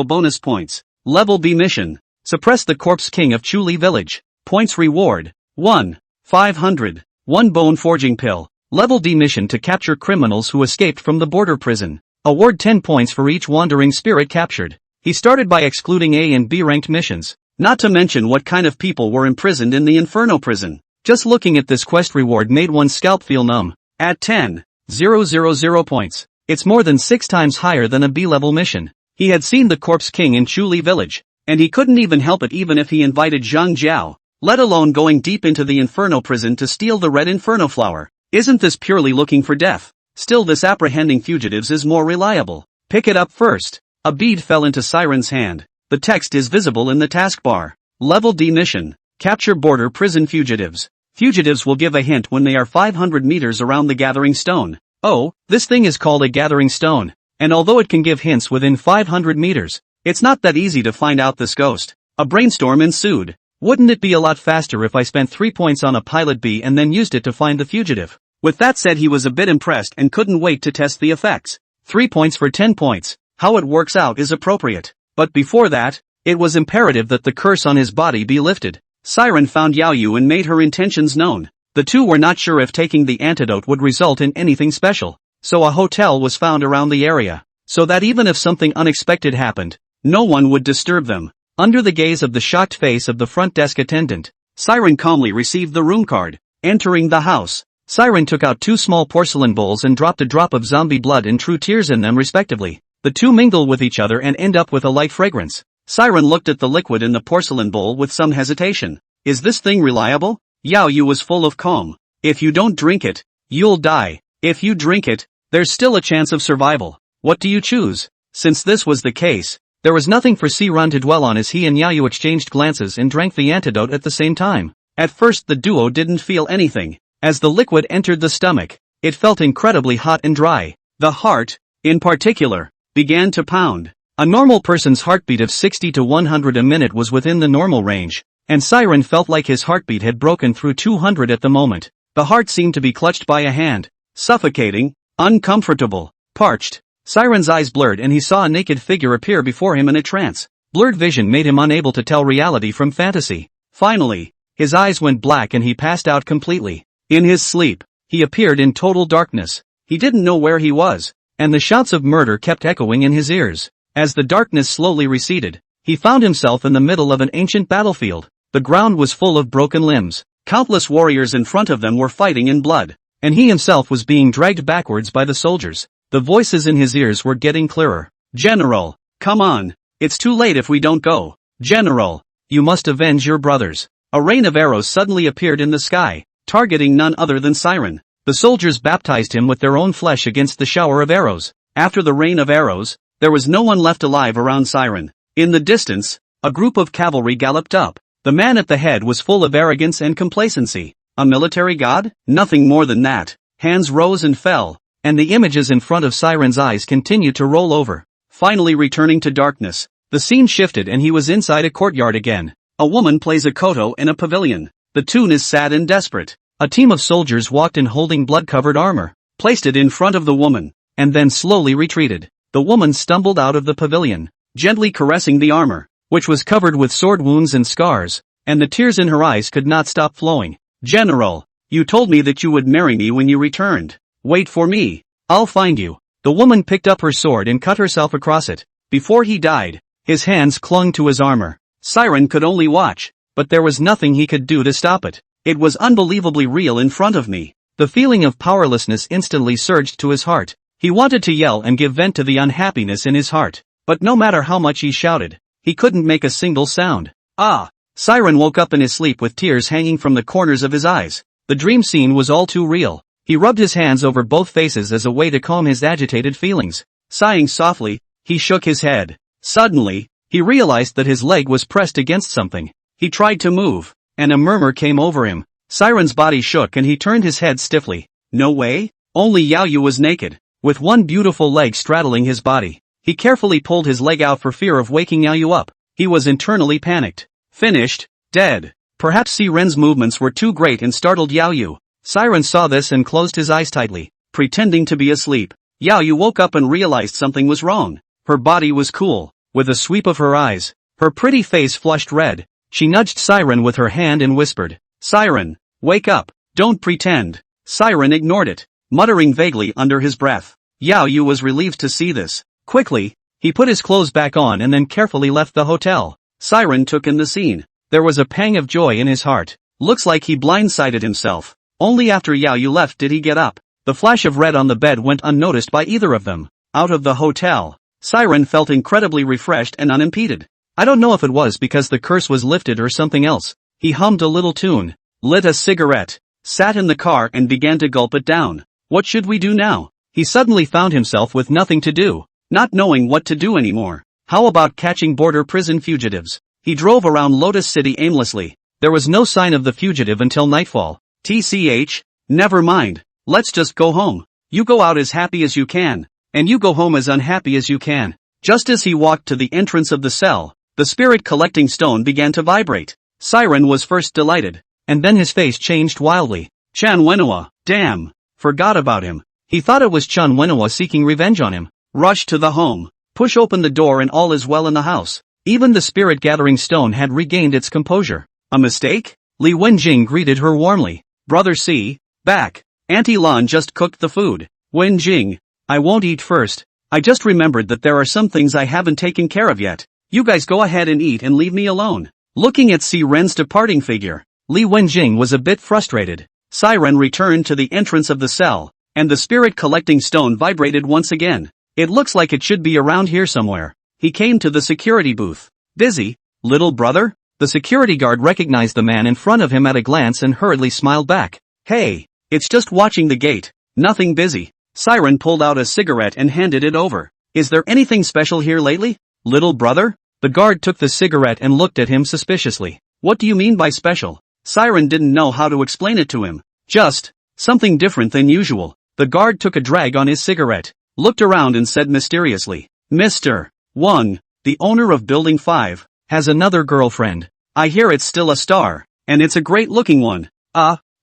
bonus points. Level B mission. Suppress the corpse king of Chuli Village. Points reward. 1. 500. 1 bone forging pill. Level D mission to capture criminals who escaped from the border prison. Award 10 points for each wandering spirit captured. He started by excluding A and B ranked missions. Not to mention what kind of people were imprisoned in the Inferno prison. Just looking at this quest reward made one's scalp feel numb. At 10,000 points. It's more than 6 times higher than a B-level mission. He had seen the corpse king in Chuli Village, and he couldn't even help it even if he invited Zhang Jiao, let alone going deep into the Inferno prison to steal the red Inferno flower. Isn't this purely looking for death? Still, this apprehending fugitives is more reliable. Pick it up first. A bead fell into Siren's hand. The text is visible in the taskbar. Level D mission. Capture border prison fugitives. Fugitives will give a hint when they are 500 meters around the gathering stone. Oh, this thing is called a gathering stone, and although it can give hints within 500 meters, it's not that easy to find out this ghost. A brainstorm ensued. Wouldn't it be a lot faster if I spent 3 points on a pilot bee and then used it to find the fugitive? With that said, he was a bit impressed and couldn't wait to test the effects. 3 points for 10 points. How it works out is appropriate. But before that, it was imperative that the curse on his body be lifted. Siren found Yaoyu and made her intentions known. The two were not sure if taking the antidote would result in anything special, so a hotel was found around the area, so that even if something unexpected happened, no one would disturb them. Under the gaze of the shocked face of the front desk attendant, Siren calmly received the room card. Entering the house, Siren took out 2 small porcelain bowls and dropped a drop of zombie blood and true tears in them respectively. The two mingle with each other and end up with a light fragrance. Siren looked at the liquid in the porcelain bowl with some hesitation. Is this thing reliable? Yaoyu was full of calm. If you don't drink it, you'll die. If you drink it, there's still a chance of survival. What do you choose? Since this was the case, there was nothing for Siren to dwell on as he and Yaoyu exchanged glances and drank the antidote at the same time. At first the duo didn't feel anything. As the liquid entered the stomach, it felt incredibly hot and dry. The heart, in particular, began to pound. A normal person's heartbeat of 60 to 100 a minute was within the normal range, and Siren felt like his heartbeat had broken through 200 at the moment. The heart seemed to be clutched by a hand. Suffocating, uncomfortable, parched. Siren's eyes blurred and he saw a naked figure appear before him in a trance. Blurred vision made him unable to tell reality from fantasy. Finally, his eyes went black and he passed out completely. In his sleep, he appeared in total darkness. He didn't know where he was, and the shouts of murder kept echoing in his ears. As the darkness slowly receded, he found himself in the middle of an ancient battlefield. The ground was full of broken limbs. Countless warriors in front of them were fighting in blood, and he himself was being dragged backwards by the soldiers. The voices in his ears were getting clearer. General, come on. It's too late if we don't go. General, you must avenge your brothers. A rain of arrows suddenly appeared in the sky, targeting none other than Siren. The soldiers baptized him with their own flesh against the shower of arrows. After the rain of arrows, there was no one left alive around Siren. In the distance, a group of cavalry galloped up. The man at the head was full of arrogance and complacency. A military god? Nothing more than that. Hands rose and fell, and the images in front of Siren's eyes continued to roll over. Finally returning to darkness, the scene shifted and he was inside a courtyard again. A woman plays a koto in a pavilion. The tune is sad and desperate. A team of soldiers walked in holding blood-covered armor, placed it in front of the woman, and then slowly retreated. The woman stumbled out of the pavilion, gently caressing the armor, which was covered with sword wounds and scars, and the tears in her eyes could not stop flowing. General, you told me that you would marry me when you returned. Wait for me. I'll find you. The woman picked up her sword and cut herself across it. Before he died, his hands clung to his armor. Siren could only watch, but there was nothing he could do to stop it. It was unbelievably real in front of me. The feeling of powerlessness instantly surged to his heart. He wanted to yell and give vent to the unhappiness in his heart, but no matter how much he shouted, he couldn't make a single sound. Ah! Siren woke up in his sleep with tears hanging from the corners of his eyes. The dream scene was all too real. He rubbed his hands over both faces as a way to calm his agitated feelings. Sighing softly, he shook his head. Suddenly, he realized that his leg was pressed against something. He tried to move, and a murmur came over him. Siren's body shook and he turned his head stiffly. No way? Only Yaoyu was naked, with one beautiful leg straddling his body. He carefully pulled his leg out for fear of waking Yaoyu up. He was internally panicked. Finished, dead. Perhaps Siren's movements were too great and startled Yao Yu. Siren saw this and closed his eyes tightly, pretending to be asleep. Yao Yu woke up and realized something was wrong. Her body was cool. With a sweep of her eyes, her pretty face flushed red. She nudged Siren with her hand and whispered, "Siren, wake up, don't pretend." Siren ignored it, muttering vaguely under his breath. Yao Yu was relieved to see this. Quickly, he put his clothes back on and then carefully left the hotel. Siren took in the scene. There was a pang of joy in his heart. Looks like he blindsided himself. Only after Yao Yu left did he get up. The flash of red on the bed went unnoticed by either of them. Out of the hotel, Siren felt incredibly refreshed and unimpeded. I don't know if it was because the curse was lifted or something else. He hummed a little tune, lit a cigarette, sat in the car and began to gulp it down. What should we do now? He suddenly found himself with nothing to do, not knowing what to do anymore. How about catching border prison fugitives? He drove around Lotus City aimlessly. There was no sign of the fugitive until nightfall. TCH, never mind. Let's just go home. You go out as happy as you can, and you go home as unhappy as you can. Just as he walked to the entrance of the cell, the spirit collecting stone began to vibrate. Siren was first delighted, and then his face changed wildly. Chen Wua, damn, forgot about him. He thought it was Chen Wua seeking revenge on him. Rush to the home, push open the door and all is well in the house. Even the spirit gathering stone had regained its composure. A mistake? Li Wenjing greeted her warmly. Brother C, back. Auntie Lan just cooked the food. Wenjing, I won't eat first. I just remembered that there are some things I haven't taken care of yet. You guys go ahead and eat and leave me alone. Looking at Siren's departing figure, Li Wenjing was a bit frustrated. Siren returned to the entrance of the cell, and the spirit collecting stone vibrated once again. It looks like it should be around here somewhere. He came to the security booth. Busy, little brother? The security guard recognized the man in front of him at a glance and hurriedly smiled back. Hey, it's just watching the gate. Nothing busy. Siren pulled out a cigarette and handed it over. Is there anything special here lately, little brother? The guard took the cigarette and looked at him suspiciously. What do you mean by special? Siren didn't know how to explain it to him. Just something different than usual. The guard took a drag on his cigarette, looked around and said mysteriously, Mr. Wang, the owner of Building 5, has another girlfriend. I hear it's still a star, and it's a great-looking one.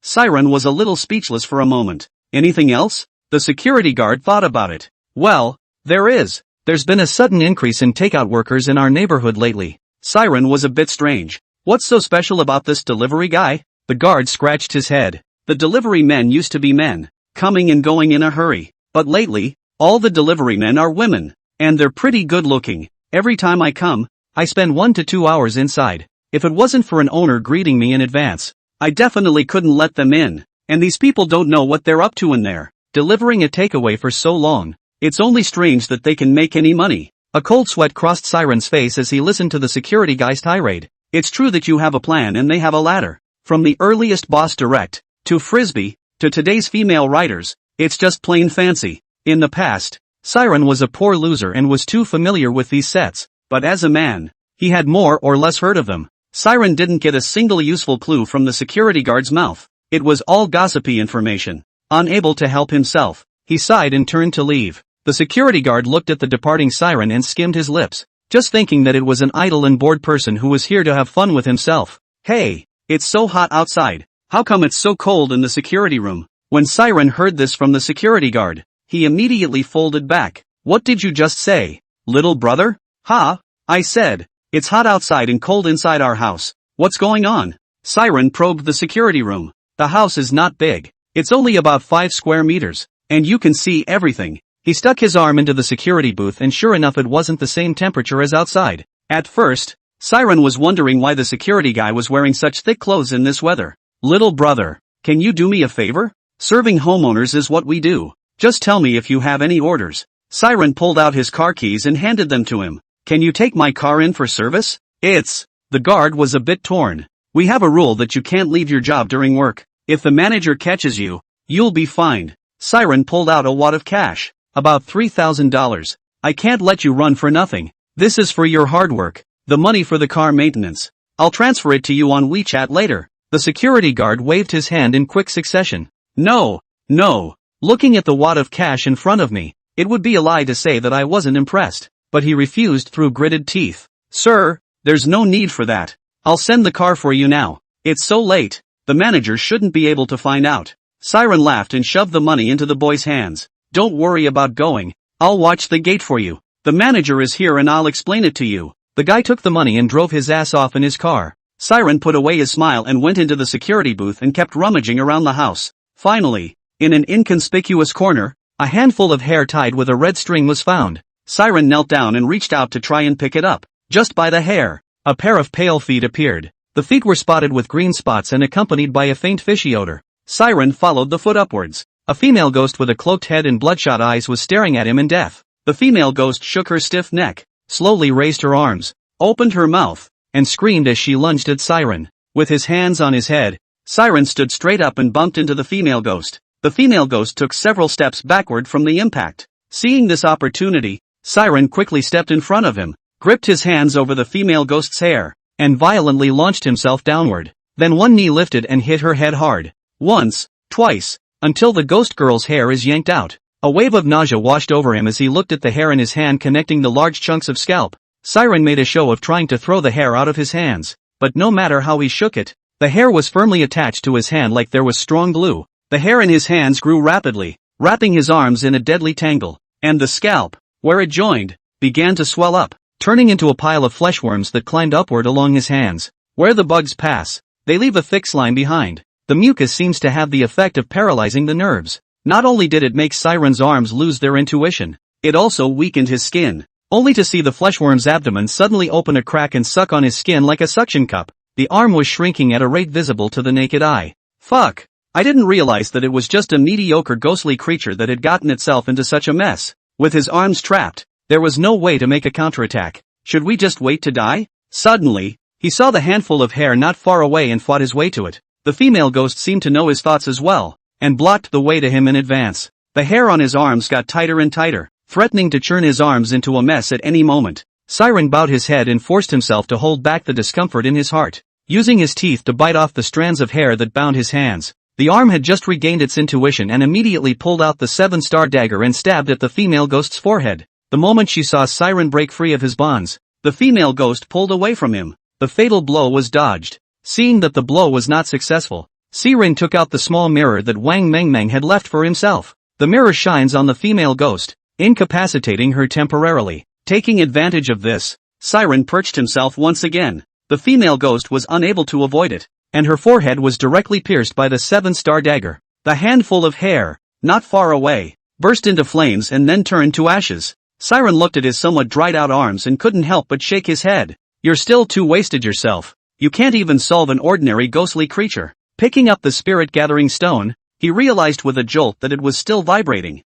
Siren was a little speechless for a moment. Anything else? The security guard thought about it. Well, there is. There's been a sudden increase in takeout workers in our neighborhood lately. Siren was a bit strange. What's so special about this delivery guy? The guard scratched his head. The delivery men used to be men, coming and going in a hurry. But lately, all the delivery men are women. And they're pretty good looking. Every time I come, I spend 1 to 2 hours inside. If it wasn't for an owner greeting me in advance, I definitely couldn't let them in. And these people don't know what they're up to in there, delivering a takeaway for so long. It's only strange that they can make any money. A cold sweat crossed Siren's face as he listened to the security guy's tirade. It's true that you have a plan and they have a ladder. From the earliest boss direct, to Frisbee, to today's female writers, it's just plain fancy. In the past, Siren was a poor loser and was too familiar with these sets, but as a man, he had more or less heard of them. Siren didn't get a single useful clue from the security guard's mouth. It was all gossipy information. Unable to help himself, he sighed and turned to leave. The security guard looked at the departing Siren and skimmed his lips, just thinking that it was an idle and bored person who was here to have fun with himself. Hey, it's so hot outside. How come it's so cold in the security room? When Siren heard this from the security guard, he immediately folded back. What did you just say, little brother? I said, it's hot outside and cold inside our house. What's going on? Siren probed the security room. The house is not big. It's only about 5 square meters, and you can see everything. He stuck his arm into the security booth and sure enough it wasn't the same temperature as outside. At first, Siren was wondering why the security guy was wearing such thick clothes in this weather. Little brother, can you do me a favor? Serving homeowners is what we do. Just tell me if you have any orders. Siren pulled out his car keys and handed them to him. Can you take my car in for service? The guard was a bit torn. We have a rule that you can't leave your job during work. If the manager catches you, you'll be fined. Siren pulled out a wad of cash. About $3,000. I can't let you run for nothing. This is for your hard work. The money for the car maintenance. I'll transfer it to you on WeChat later. The security guard waved his hand in quick succession. No. Looking at the wad of cash in front of me, it would be a lie to say that I wasn't impressed. But he refused through gritted teeth. Sir, there's no need for that. I'll send the car for you now. It's so late. The manager shouldn't be able to find out. Siren laughed and shoved the money into the boy's hands. Don't worry about going. I'll watch the gate for you. The manager is here and I'll explain it to you. The guy took the money and drove his ass off in his car. Siren put away his smile and went into the security booth and kept rummaging around the house. Finally, in an inconspicuous corner, a handful of hair tied with a red string was found. Siren knelt down and reached out to try and pick it up. Just by the hair, a pair of pale feet appeared. The feet were spotted with green spots and accompanied by a faint fishy odor. Siren followed the foot upwards. A female ghost with a cloaked head and bloodshot eyes was staring at him in death. The female ghost shook her stiff neck, slowly raised her arms, opened her mouth, and screamed as she lunged at Siren. With his hands on his head, Siren stood straight up and bumped into the female ghost. The female ghost took several steps backward from the impact. Seeing this opportunity, Siren quickly stepped in front of him, gripped his hands over the female ghost's hair, and violently launched himself downward. Then one knee lifted and hit her head hard. Once, twice, until the ghost girl's hair is yanked out. A wave of nausea washed over him as he looked at the hair in his hand connecting the large chunks of scalp. Siren made a show of trying to throw the hair out of his hands, but no matter how he shook it, the hair was firmly attached to his hand like there was strong glue. The hair in his hands grew rapidly, wrapping his arms in a deadly tangle, and the scalp, where it joined, began to swell up, turning into a pile of fleshworms that climbed upward along his hands. Where the bugs pass, they leave a thick slime behind. The mucus seems to have the effect of paralyzing the nerves. Not only did it make Siren's arms lose their intuition, it also weakened his skin, only to see the fleshworm's abdomen suddenly open a crack and suck on his skin like a suction cup. The arm was shrinking at a rate visible to the naked eye. Fuck. I didn't realize that it was just a mediocre ghostly creature that had gotten itself into such a mess. With his arms trapped, there was no way to make a counterattack. Should we just wait to die? Suddenly, he saw the handful of hair not far away and fought his way to it. The female ghost seemed to know his thoughts as well, and blocked the way to him in advance. The hair on his arms got tighter and tighter, threatening to churn his arms into a mess at any moment. Siren bowed his head and forced himself to hold back the discomfort in his heart, using his teeth to bite off the strands of hair that bound his hands. The arm had just regained its intuition and immediately pulled out the 7-star dagger and stabbed at the female ghost's forehead. The moment she saw Siren break free of his bonds, the female ghost pulled away from him. The fatal blow was dodged. Seeing that the blow was not successful, Siren took out the small mirror that Wang Mengmeng had left for himself. The mirror shines on the female ghost, incapacitating her temporarily. Taking advantage of this, Siren perched himself once again. The female ghost was unable to avoid it, and her forehead was directly pierced by the 7-star dagger. The handful of hair, not far away, burst into flames and then turned to ashes. Siren looked at his somewhat dried out arms and couldn't help but shake his head. You're still too wasted yourself. You can't even solve an ordinary ghostly creature. Picking up the spirit-gathering stone, he realized with a jolt that it was still vibrating.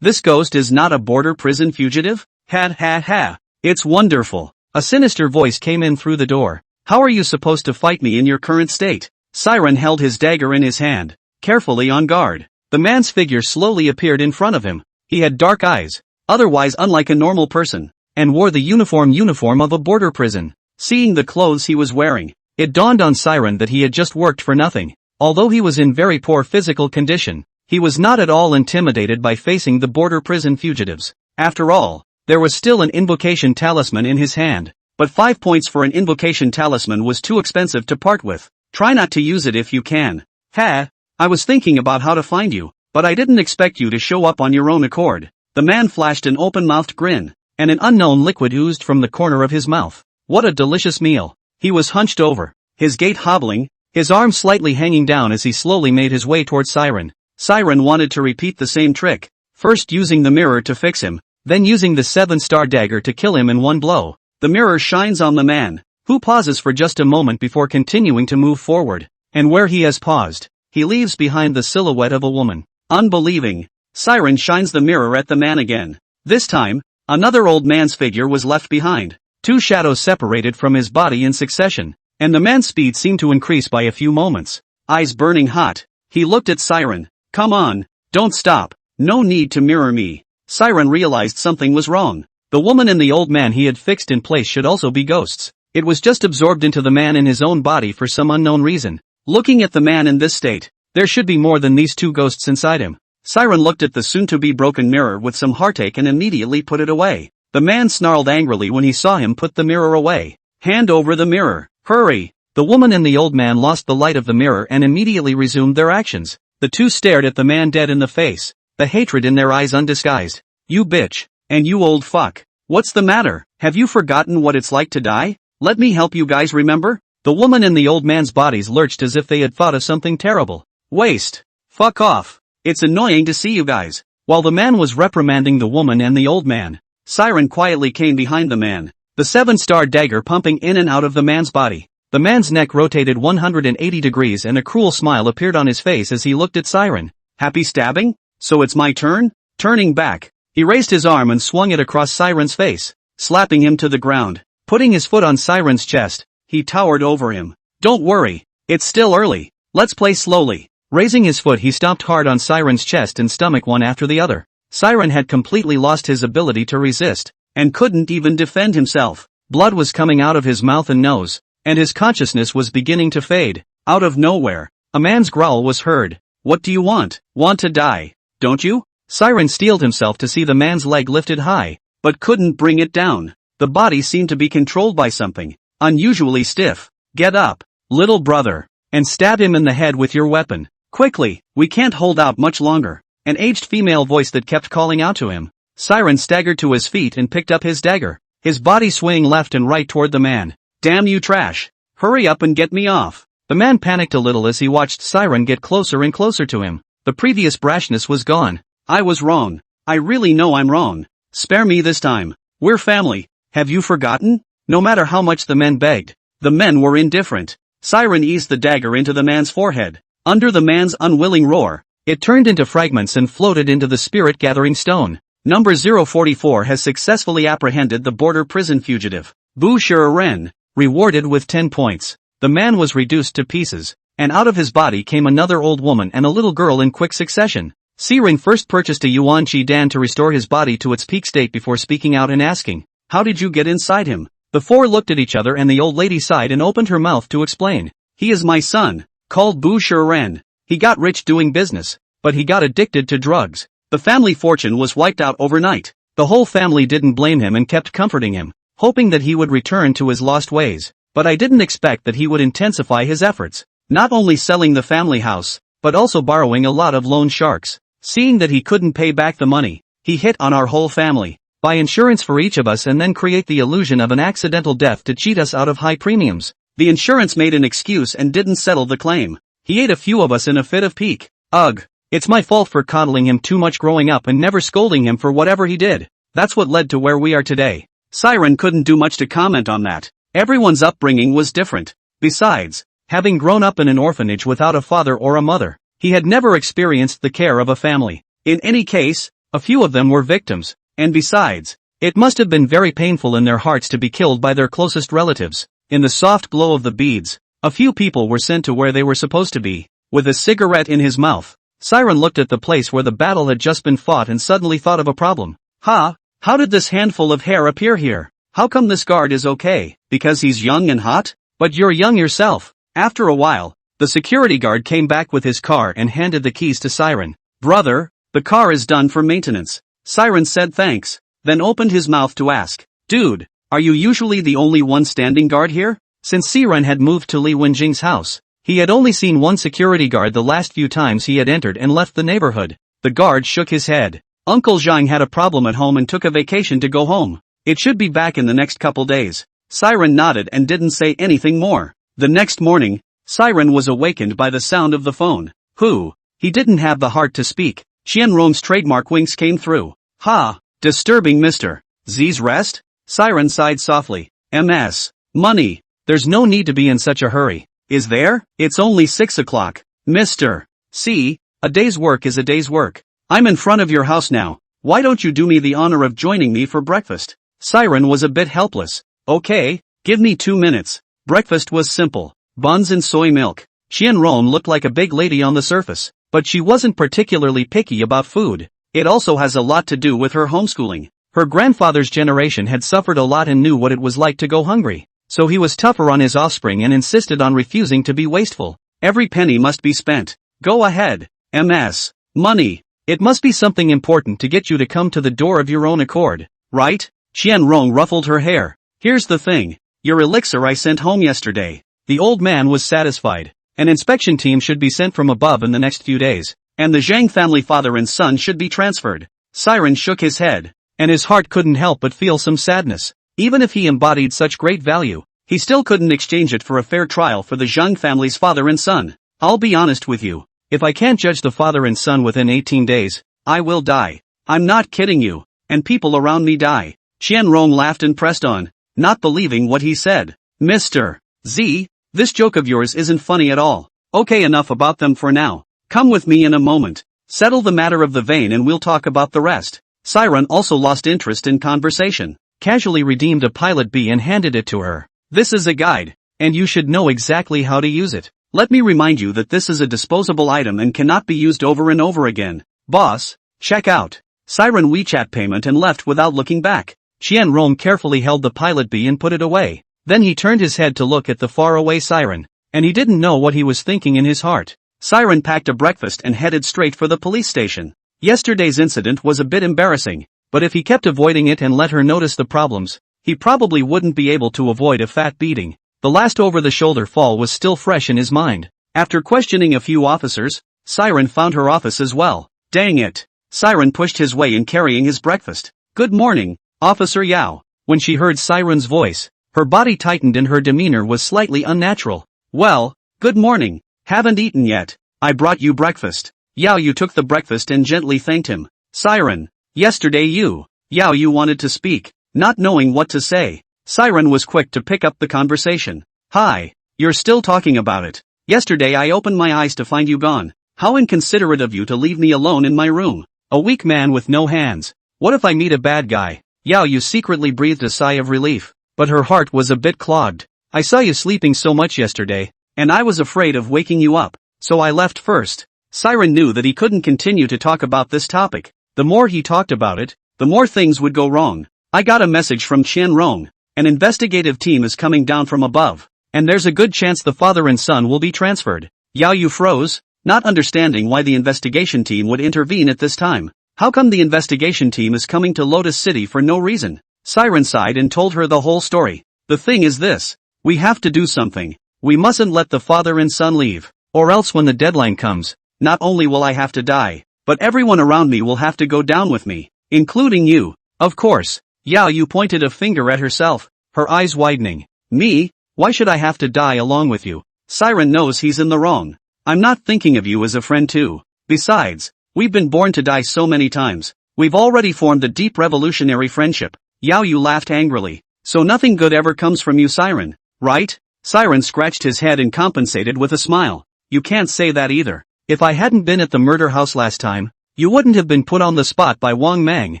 This ghost is not a border prison fugitive? Ha. It's wonderful. A sinister voice came in through the door. How are you supposed to fight me in your current state? Siren held his dagger in his hand, carefully on guard. The man's figure slowly appeared in front of him. He had dark eyes, otherwise unlike a normal person, and wore the uniform of a border prison. Seeing the clothes he was wearing, it dawned on Siren that he had just worked for nothing. Although he was in very poor physical condition, he was not at all intimidated by facing the border prison fugitives. After all, there was still an invocation talisman in his hand. But 5 points for an invocation talisman was too expensive to part with. Try not to use it if you can. I was thinking about how to find you, but I didn't expect you to show up on your own accord. The man flashed an open-mouthed grin, and an unknown liquid oozed from the corner of his mouth. What a delicious meal. He was hunched over, his gait hobbling, his arms slightly hanging down as he slowly made his way towards Siren. Siren wanted to repeat the same trick, first using the mirror to fix him, then using the 7-star dagger to kill him in one blow. The mirror shines on the man, who pauses for just a moment before continuing to move forward, and where he has paused, he leaves behind the silhouette of a woman. Unbelieving, Siren shines the mirror at the man again. This time, another old man's figure was left behind. 2 shadows separated from his body in succession, and the man's speed seemed to increase by a few moments. Eyes burning hot, he looked at Siren. Come on, don't stop, no need to mirror me. Siren realized something was wrong. The woman and the old man he had fixed in place should also be ghosts. It was just absorbed into the man in his own body for some unknown reason. Looking at the man in this state, there should be more than these 2 ghosts inside him. Siren looked at the soon-to-be broken mirror with some heartache and immediately put it away. The man snarled angrily when he saw him put the mirror away. Hand over the mirror. Hurry! The woman and the old man lost the light of the mirror and immediately resumed their actions. The two stared at the man dead in the face, the hatred in their eyes undisguised. You bitch. And you old fuck. What's the matter? Have you forgotten what it's like to die? Let me help you guys remember? The woman and the old man's bodies lurched as if they had thought of something terrible. Waste. Fuck off. It's annoying to see you guys. While the man was reprimanding the woman and the old man, Siren quietly came behind the man, the 7-star dagger pumping in and out of the man's body. The man's neck rotated 180 degrees and a cruel smile appeared on his face as he looked at Siren. Happy stabbing? So it's my turn? Turning back, he raised his arm and swung it across Siren's face, slapping him to the ground. Putting his foot on Siren's chest, he towered over him. Don't worry, it's still early. Let's play slowly. Raising his foot, he stomped hard on Siren's chest and stomach one after the other. Siren had completely lost his ability to resist, and couldn't even defend himself. Blood was coming out of his mouth and nose, and his consciousness was beginning to fade. Out of nowhere, a man's growl was heard. What do you want? Want to die, don't you? Siren steeled himself to see the man's leg lifted high, but couldn't bring it down. The body seemed to be controlled by something unusually stiff. Get up, little brother, and stab him in the head with your weapon. Quickly, we can't hold out much longer. An aged female voice that kept calling out to him. Siren staggered to his feet and picked up his dagger, his body swaying left and right toward the man. Damn you trash. Hurry up and get me off. The man panicked a little as he watched Siren get closer and closer to him. The previous brashness was gone. I was wrong. I really know I'm wrong. Spare me this time. We're family. Have you forgotten? No matter how much the men begged, the men were indifferent. Siren eased the dagger into the man's forehead. Under the man's unwilling roar, it turned into fragments and floated into the spirit-gathering stone. Number 044 has successfully apprehended the border prison fugitive. Bu Ren, rewarded with 10 points. The man was reduced to pieces, and out of his body came another old woman and a little girl in quick succession. Siren first purchased a Yuan Chi Dan to restore his body to its peak state before speaking out and asking, "How did you get inside him?" The four looked at each other and the old lady sighed and opened her mouth to explain. He is my son, called Bu Ren. He got rich doing business, but he got addicted to drugs. The family fortune was wiped out overnight. The whole family didn't blame him and kept comforting him, hoping that he would return to his lost ways. But I didn't expect that he would intensify his efforts, not only selling the family house, but also borrowing a lot of loan sharks. Seeing that he couldn't pay back the money, he hit on our whole family, buy insurance for each of us and then create the illusion of an accidental death to cheat us out of high premiums. The insurance made an excuse and didn't settle the claim. He ate a few of us in a fit of pique. Ugh. It's my fault for coddling him too much growing up and never scolding him for whatever he did. That's what led to where we are today. Siren couldn't do much to comment on that. Everyone's upbringing was different. Besides, having grown up in an orphanage without a father or a mother, he had never experienced the care of a family. In any case, a few of them were victims, and besides, it must have been very painful in their hearts to be killed by their closest relatives. In the soft glow of the beads, a few people were sent to where they were supposed to be. With a cigarette in his mouth, Siren looked at the place where the battle had just been fought and suddenly thought of a problem. How did this handful of hair appear here? How come this guard is okay? Because he's young and hot? But you're young yourself. After a while, the security guard came back with his car and handed the keys to Siren. Brother, the car is done for maintenance. Siren said thanks, then opened his mouth to ask, dude, are you usually the only one standing guard here? Since Siren had moved to Li Wenjing's house, he had only seen one security guard the last few times he had entered and left the neighborhood. The guard shook his head. Uncle Zhang had a problem at home and took a vacation to go home. It should be back in the next couple days. Siren nodded and didn't say anything more. The next morning, Siren was awakened by the sound of the phone. Who? He didn't have the heart to speak. Qianrong's trademark winks came through. Ha! Disturbing Mr. Z's rest? Siren sighed softly. MS. Money. There's no need to be in such a hurry. Is there? It's only 6 o'clock. Mr. C. A day's work is a day's work. I'm in front of your house now. Why don't you do me the honor of joining me for breakfast? Siren was a bit helpless. Okay, give me 2 minutes. Breakfast was simple. Buns and soy milk. Qianrong looked like a big lady on the surface, but she wasn't particularly picky about food. It also has a lot to do with her homeschooling. Her grandfather's generation had suffered a lot and knew what it was like to go hungry. So he was tougher on his offspring and insisted on refusing to be wasteful. Every penny must be spent. Go ahead. MS. Money. It must be something important to get you to come to the door of your own accord, right? Qianrong ruffled her hair. Here's the thing. Your elixir I sent home yesterday. The old man was satisfied. An inspection team should be sent from above in the next few days, and the Zhang family father and son should be transferred. Siren shook his head, and his heart couldn't help but feel some sadness. Even if he embodied such great value, he still couldn't exchange it for a fair trial for the Zhang family's father and son. I'll be honest with you. If I can't judge the father and son within 18 days, I will die. I'm not kidding you. And people around me die. Qianrong laughed and pressed on, not believing what he said. Mr. Z, this joke of yours isn't funny at all. Okay, enough about them for now. Come with me in a moment. Settle the matter of the vein and we'll talk about the rest. Siren also lost interest in conversation, casually redeemed a pilot bee and handed it to her. This is a guide, and you should know exactly how to use it. Let me remind you that this is a disposable item and cannot be used over and over again. Boss, check out. Siren WeChat payment and left without looking back. Qianrong carefully held the pilot bee and put it away. Then he turned his head to look at the faraway Siren, and he didn't know what he was thinking in his heart. Siren packed a breakfast and headed straight for the police station. Yesterday's incident was a bit embarrassing, but if he kept avoiding it and let her notice the problems, he probably wouldn't be able to avoid a fat beating. The last over-the-shoulder fall was still fresh in his mind. After questioning a few officers, Siren found her office as well. Dang it. Siren pushed his way in carrying his breakfast. Good morning, Officer Yao. When she heard Siren's voice, her body tightened and her demeanor was slightly unnatural. Well, good morning. Haven't eaten yet. I brought you breakfast. Yao Yu took the breakfast and gently thanked him. Siren, yesterday Yao Yu wanted to speak, not knowing what to say. Siren was quick to pick up the conversation. Hi, you're still talking about it. Yesterday I opened my eyes to find you gone. How inconsiderate of you to leave me alone in my room. A weak man with no hands. What if I meet a bad guy? Yao Yu secretly breathed a sigh of relief, but her heart was a bit clogged. I saw you sleeping so much yesterday, and I was afraid of waking you up, so I left first. Siren knew that he couldn't continue to talk about this topic. The more he talked about it, the more things would go wrong. I got a message from Qianrong. An investigative team is coming down from above, and there's a good chance the father and son will be transferred. Yao Yu froze, not understanding why the investigation team would intervene at this time. How come the investigation team is coming to Lotus City for no reason? Siren sighed and told her the whole story. The thing is this. We have to do something. We mustn't let the father and son leave, or else when the deadline comes, not only will I have to die, but everyone around me will have to go down with me, including you. Of course. Yao Yu pointed a finger at herself, her eyes widening. Me? Why should I have to die along with you? Siren knows he's in the wrong. I'm not thinking of you as a friend too. Besides, we've been born to die so many times. We've already formed a deep revolutionary friendship. Yao Yu laughed angrily. So nothing good ever comes from you, Siren, right? Siren scratched his head and compensated with a smile. You can't say that either. If I hadn't been at the murder house last time, you wouldn't have been put on the spot by Wang Mang.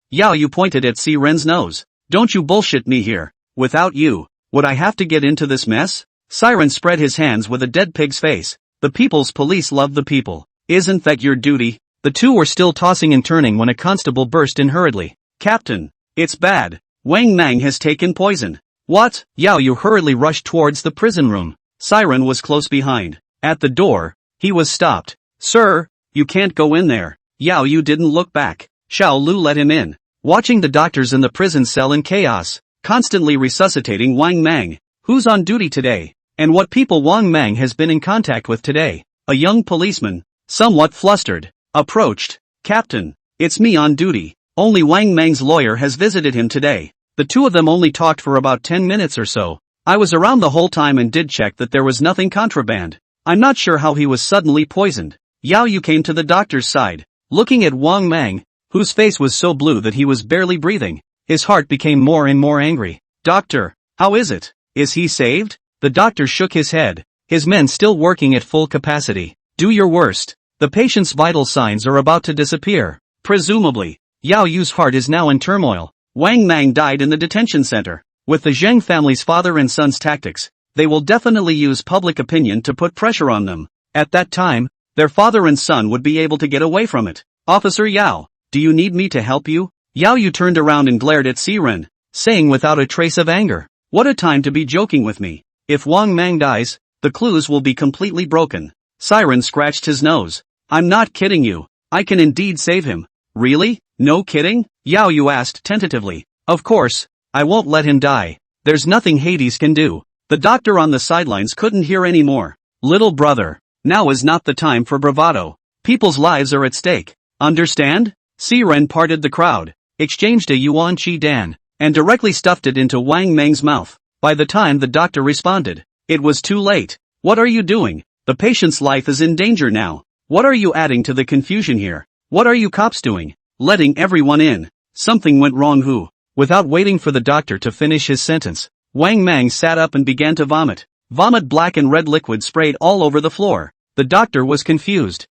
Yao Yu pointed at Siren's nose. Don't you bullshit me here. Without you, would I have to get into this mess? Siren spread his hands with a dead pig's face. The people's police love the people. Isn't that your duty? The two were still tossing and turning when a constable burst in hurriedly. Captain, it's bad. Wang Mang has taken poison. What? Yao Yu hurriedly rushed towards the prison room. Siren was close behind. At the door, he was stopped. Sir, you can't go in there. Yao Yu didn't look back. Xiao Lu let him in. Watching the doctors in the prison cell in chaos, constantly resuscitating Wang Mang. Who's on duty today? And what people Wang Mang has been in contact with today? A young policeman, somewhat flustered, approached. Captain, it's me on duty. Only Wang Mang's lawyer has visited him today. The two of them only talked for about 10 minutes or so. I was around the whole time and did check that there was nothing contraband. I'm not sure how he was suddenly poisoned. Yao Yu came to the doctor's side, looking at Wang Mang, whose face was so blue that he was barely breathing. His heart became more and more angry. Doctor, how is it? Is he saved? The doctor shook his head, his men still working at full capacity. Do your worst. The patient's vital signs are about to disappear. Presumably, Yao Yu's heart is now in turmoil. Wang Mang died in the detention center. With the Zheng family's father and son's tactics, they will definitely use public opinion to put pressure on them. At that time, their father and son would be able to get away from it. Officer Yao, do you need me to help you? Yao Yu turned around and glared at Siren, saying without a trace of anger, what a time to be joking with me. If Wang Mang dies, the clues will be completely broken. Siren scratched his nose. I'm not kidding you. I can indeed save him. Really? No kidding? Yao Yu asked tentatively. Of course, I won't let him die. There's nothing Hades can do. The doctor on the sidelines couldn't hear any more. Little brother, now is not the time for bravado. People's lives are at stake. Understand? Siren parted the crowd, exchanged a yuan chi dan, and directly stuffed it into Wang Meng's mouth. By the time the doctor responded, it was too late. What are you doing? The patient's life is in danger now. What are you adding to the confusion here? What are you cops doing? Letting everyone in. Something went wrong. Who? Without waiting for the doctor to finish his sentence, Wang Mang sat up and began to vomit. Vomit, black and red liquid sprayed all over the floor. The doctor was confused.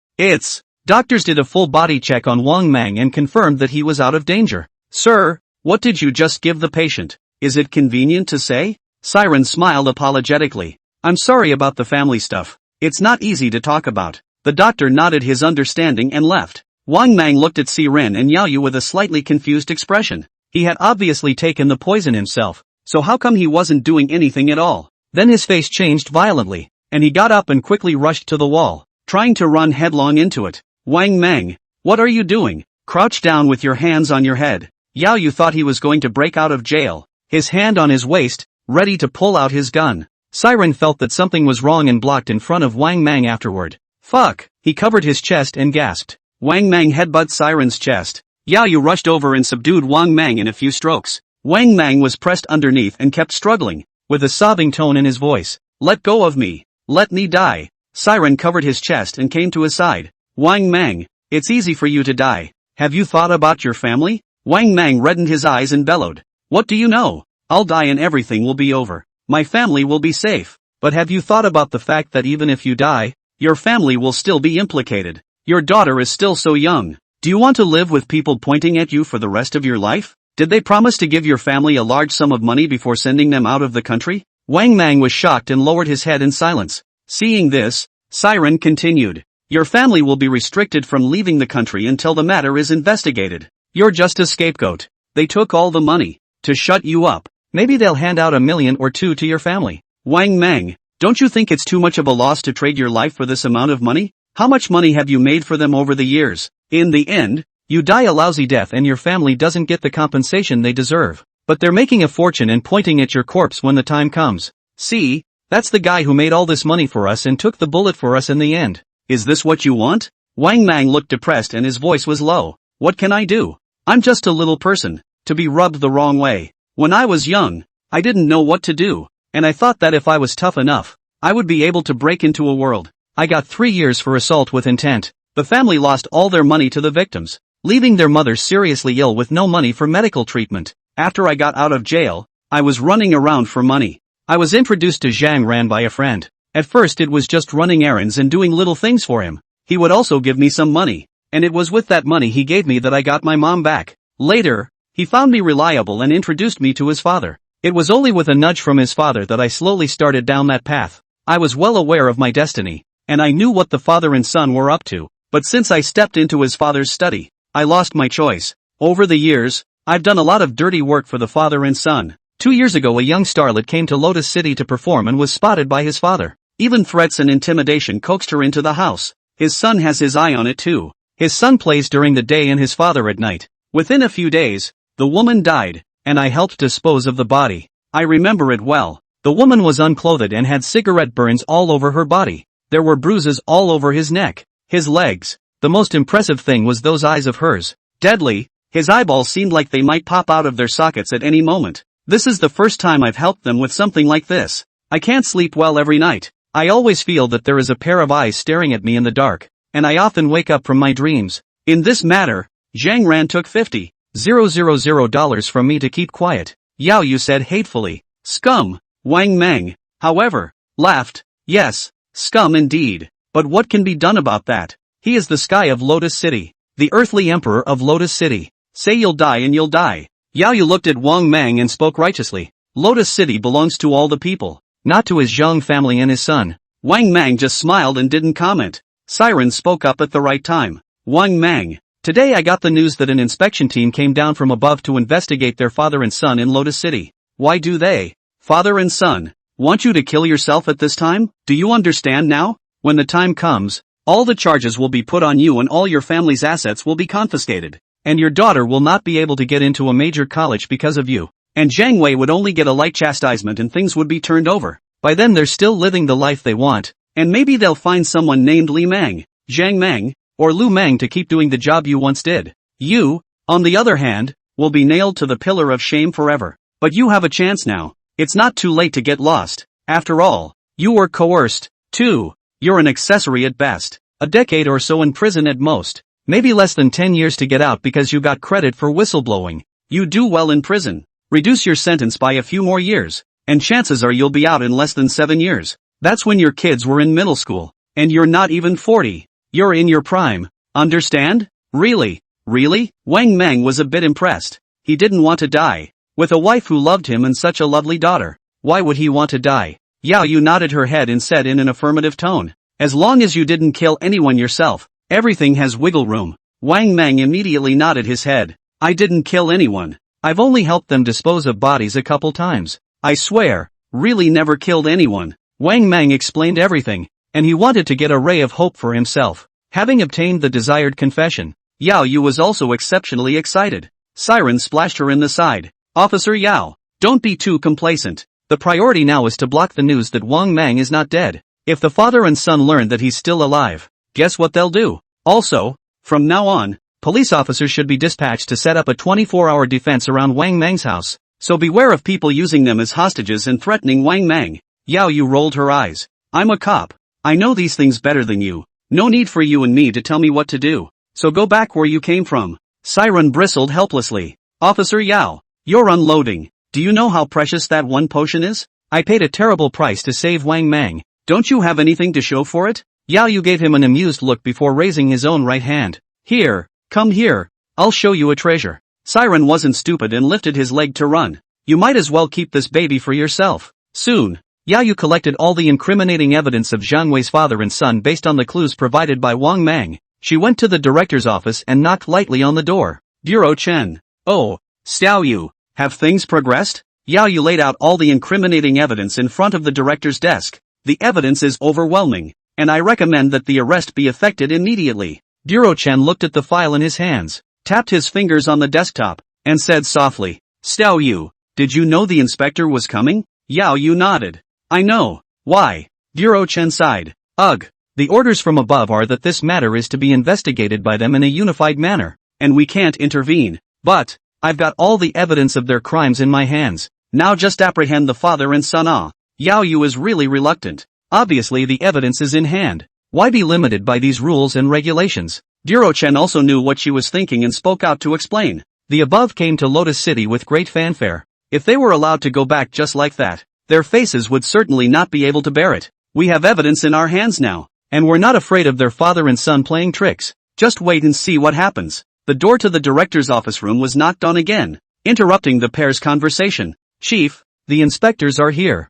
Doctors did a full body check on Wang Mang and confirmed that he was out of danger. Sir, what did you just give the patient? Is it convenient to say? Siren smiled apologetically. I'm sorry about the family stuff. It's not easy to talk about. The doctor nodded his understanding and left. Wang Mang looked at Siren and Yaoyu with a slightly confused expression. He had obviously taken the poison himself, so how come he wasn't doing anything at all? Then his face changed violently, and he got up and quickly rushed to the wall, trying to run headlong into it. Wang Mang, what are you doing? Crouch down with your hands on your head. Yaoyu thought he was going to break out of jail, his hand on his waist, ready to pull out his gun. Siren felt that something was wrong and blocked in front of Wang Mang afterward. Fuck! He covered his chest and gasped. Wang Mang headbutted Siren's chest. Yaoyu rushed over and subdued Wang Mang in a few strokes. Wang Mang was pressed underneath and kept struggling, with a sobbing tone in his voice. Let go of me. Let me die. Siren covered his chest and came to his side. Wang Mang, it's easy for you to die. Have you thought about your family? Wang Mang reddened his eyes and bellowed. What do you know? I'll die and everything will be over. My family will be safe. But have you thought about the fact that even if you die, your family will still be implicated? Your daughter is still so young. Do you want to live with people pointing at you for the rest of your life? Did they promise to give your family a large sum of money before sending them out of the country? Wang Mang was shocked and lowered his head in silence. Seeing this, Siren continued. Your family will be restricted from leaving the country until the matter is investigated. You're just a scapegoat. They took all the money to shut you up. Maybe they'll hand out $1 million or $2 million to your family. Wang Mang, don't you think it's too much of a loss to trade your life for this amount of money? How much money have you made for them over the years? In the end, you die a lousy death and your family doesn't get the compensation they deserve. But they're making a fortune and pointing at your corpse when the time comes. See, that's the guy who made all this money for us and took the bullet for us in the end. Is this what you want? Wang Mang looked depressed and his voice was low. What can I do? I'm just a little person, to be rubbed the wrong way. When I was young, I didn't know what to do, and I thought that if I was tough enough, I would be able to break into a world. I got 3 years for assault with intent. The family lost all their money to the victims, leaving their mother seriously ill with no money for medical treatment. After I got out of jail, I was running around for money. I was introduced to Zhang Ran by a friend. At first it was just running errands and doing little things for him. He would also give me some money, and it was with that money he gave me that I got my mom back. Later, he found me reliable and introduced me to his father. It was only with a nudge from his father that I slowly started down that path. I was well aware of my destiny, and I knew what the father and son were up to. But since I stepped into his father's study, I lost my choice. Over the years, I've done a lot of dirty work for the father and son. 2 years ago a young starlet came to Lotus City to perform and was spotted by his father. Even threats and intimidation coaxed her into the house. His son has his eye on it too. His son plays during the day and his father at night. Within a few days, the woman died, and I helped dispose of the body. I remember it well. The woman was unclothed and had cigarette burns all over her body. There were bruises all over his neck, his legs. The most impressive thing was those eyes of hers. Deadly, his eyeballs seemed like they might pop out of their sockets at any moment. This is the first time I've helped them with something like this. I can't sleep well every night. I always feel that there is a pair of eyes staring at me in the dark, and I often wake up from my dreams. In this matter, Zhang Ran took $50,000 from me to keep quiet. Yaoyu said hatefully. Scum. Wang Mang, however, laughed. Yes, scum indeed. But what can be done about that? He is the sky of Lotus City, the earthly emperor of Lotus City. Say you'll die and you'll die. Yaoyu looked at Wang Mang and spoke righteously. Lotus City belongs to all the people, not to his Zhang family and his son. Wang Mang just smiled and didn't comment. Siren spoke up at the right time. Wang Mang, today I got the news that an inspection team came down from above to investigate their father and son in Lotus City. Why do they, father and son, want you to kill yourself at this time? Do you understand now? When the time comes, all the charges will be put on you and all your family's assets will be confiscated. And your daughter will not be able to get into a major college because of you. And Zhang Wei would only get a light chastisement and things would be turned over. By then they're still living the life they want, and maybe they'll find someone named Li Mang, Zhang Mang, or Lu Mang to keep doing the job you once did. You, on the other hand, will be nailed to the pillar of shame forever. But you have a chance now. It's not too late to get lost. After all, you were coerced, too. You're an accessory at best. A decade or so in prison at most. Maybe less than 10 years to get out because you got credit for whistleblowing. You do well in prison. Reduce your sentence by a few more years, and chances are you'll be out in less than 7 years. That's when your kids were in middle school, and you're not even 40. You're in your prime. Understand? Really? Really? Wang Mang was a bit impressed. He didn't want to die. With a wife who loved him and such a lovely daughter, why would he want to die? Yao Yu nodded her head and said in an affirmative tone, as long as you didn't kill anyone yourself, everything has wiggle room. Wang Mang immediately nodded his head. I didn't kill anyone. I've only helped them dispose of bodies a couple times. I swear, really never killed anyone. Wang Mang explained everything, and he wanted to get a ray of hope for himself. Having obtained the desired confession, Yao Yu was also exceptionally excited. Siren splashed her in the side. Officer Yao, don't be too complacent. The priority now is to block the news that Wang Mang is not dead. If the father and son learn that he's still alive, guess what they'll do? Also, from now on, police officers should be dispatched to set up a 24-hour defense around Wang Mang's house. So beware of people using them as hostages and threatening Wang Mang. Yao Yu rolled her eyes. I'm a cop. I know these things better than you. No need for you and me to tell me what to do. So go back where you came from. Siren bristled helplessly. Officer Yao, you're unloading. Do you know how precious that one potion is? I paid a terrible price to save Wang Mang. Don't you have anything to show for it? Yao Yu gave him an amused look before raising his own right hand. Here, come here. I'll show you a treasure. Siren wasn't stupid and lifted his leg to run. You might as well keep this baby for yourself. Soon, Yao Yu collected all the incriminating evidence of Zhang Wei's father and son based on the clues provided by Wang Mang. She went to the director's office and knocked lightly on the door. Bureau Chen. Oh, Xiao Yu, have things progressed? Yao Yu laid out all the incriminating evidence in front of the director's desk. The evidence is overwhelming, and I recommend that the arrest be effected immediately. Bureau Chen looked at the file in his hands, tapped his fingers on the desktop, and said softly, Xiao Yu, did you know the inspector was coming? Yao Yu nodded. I know. Why? Bureau Chen sighed. Ugh. The orders from above are that this matter is to be investigated by them in a unified manner, and we can't intervene. But, I've got all the evidence of their crimes in my hands. Now just apprehend the father and son. Yao Yu is really reluctant. Obviously the evidence is in hand. Why be limited by these rules and regulations? Bureau Chen also knew what she was thinking and spoke out to explain. The above came to Lotus City with great fanfare. If they were allowed to go back just like that, their faces would certainly not be able to bear it. We have evidence in our hands now, and we're not afraid of their father and son playing tricks. Just wait and see what happens. The door to the director's office room was knocked on again, interrupting the pair's conversation. Chief, the inspectors are here.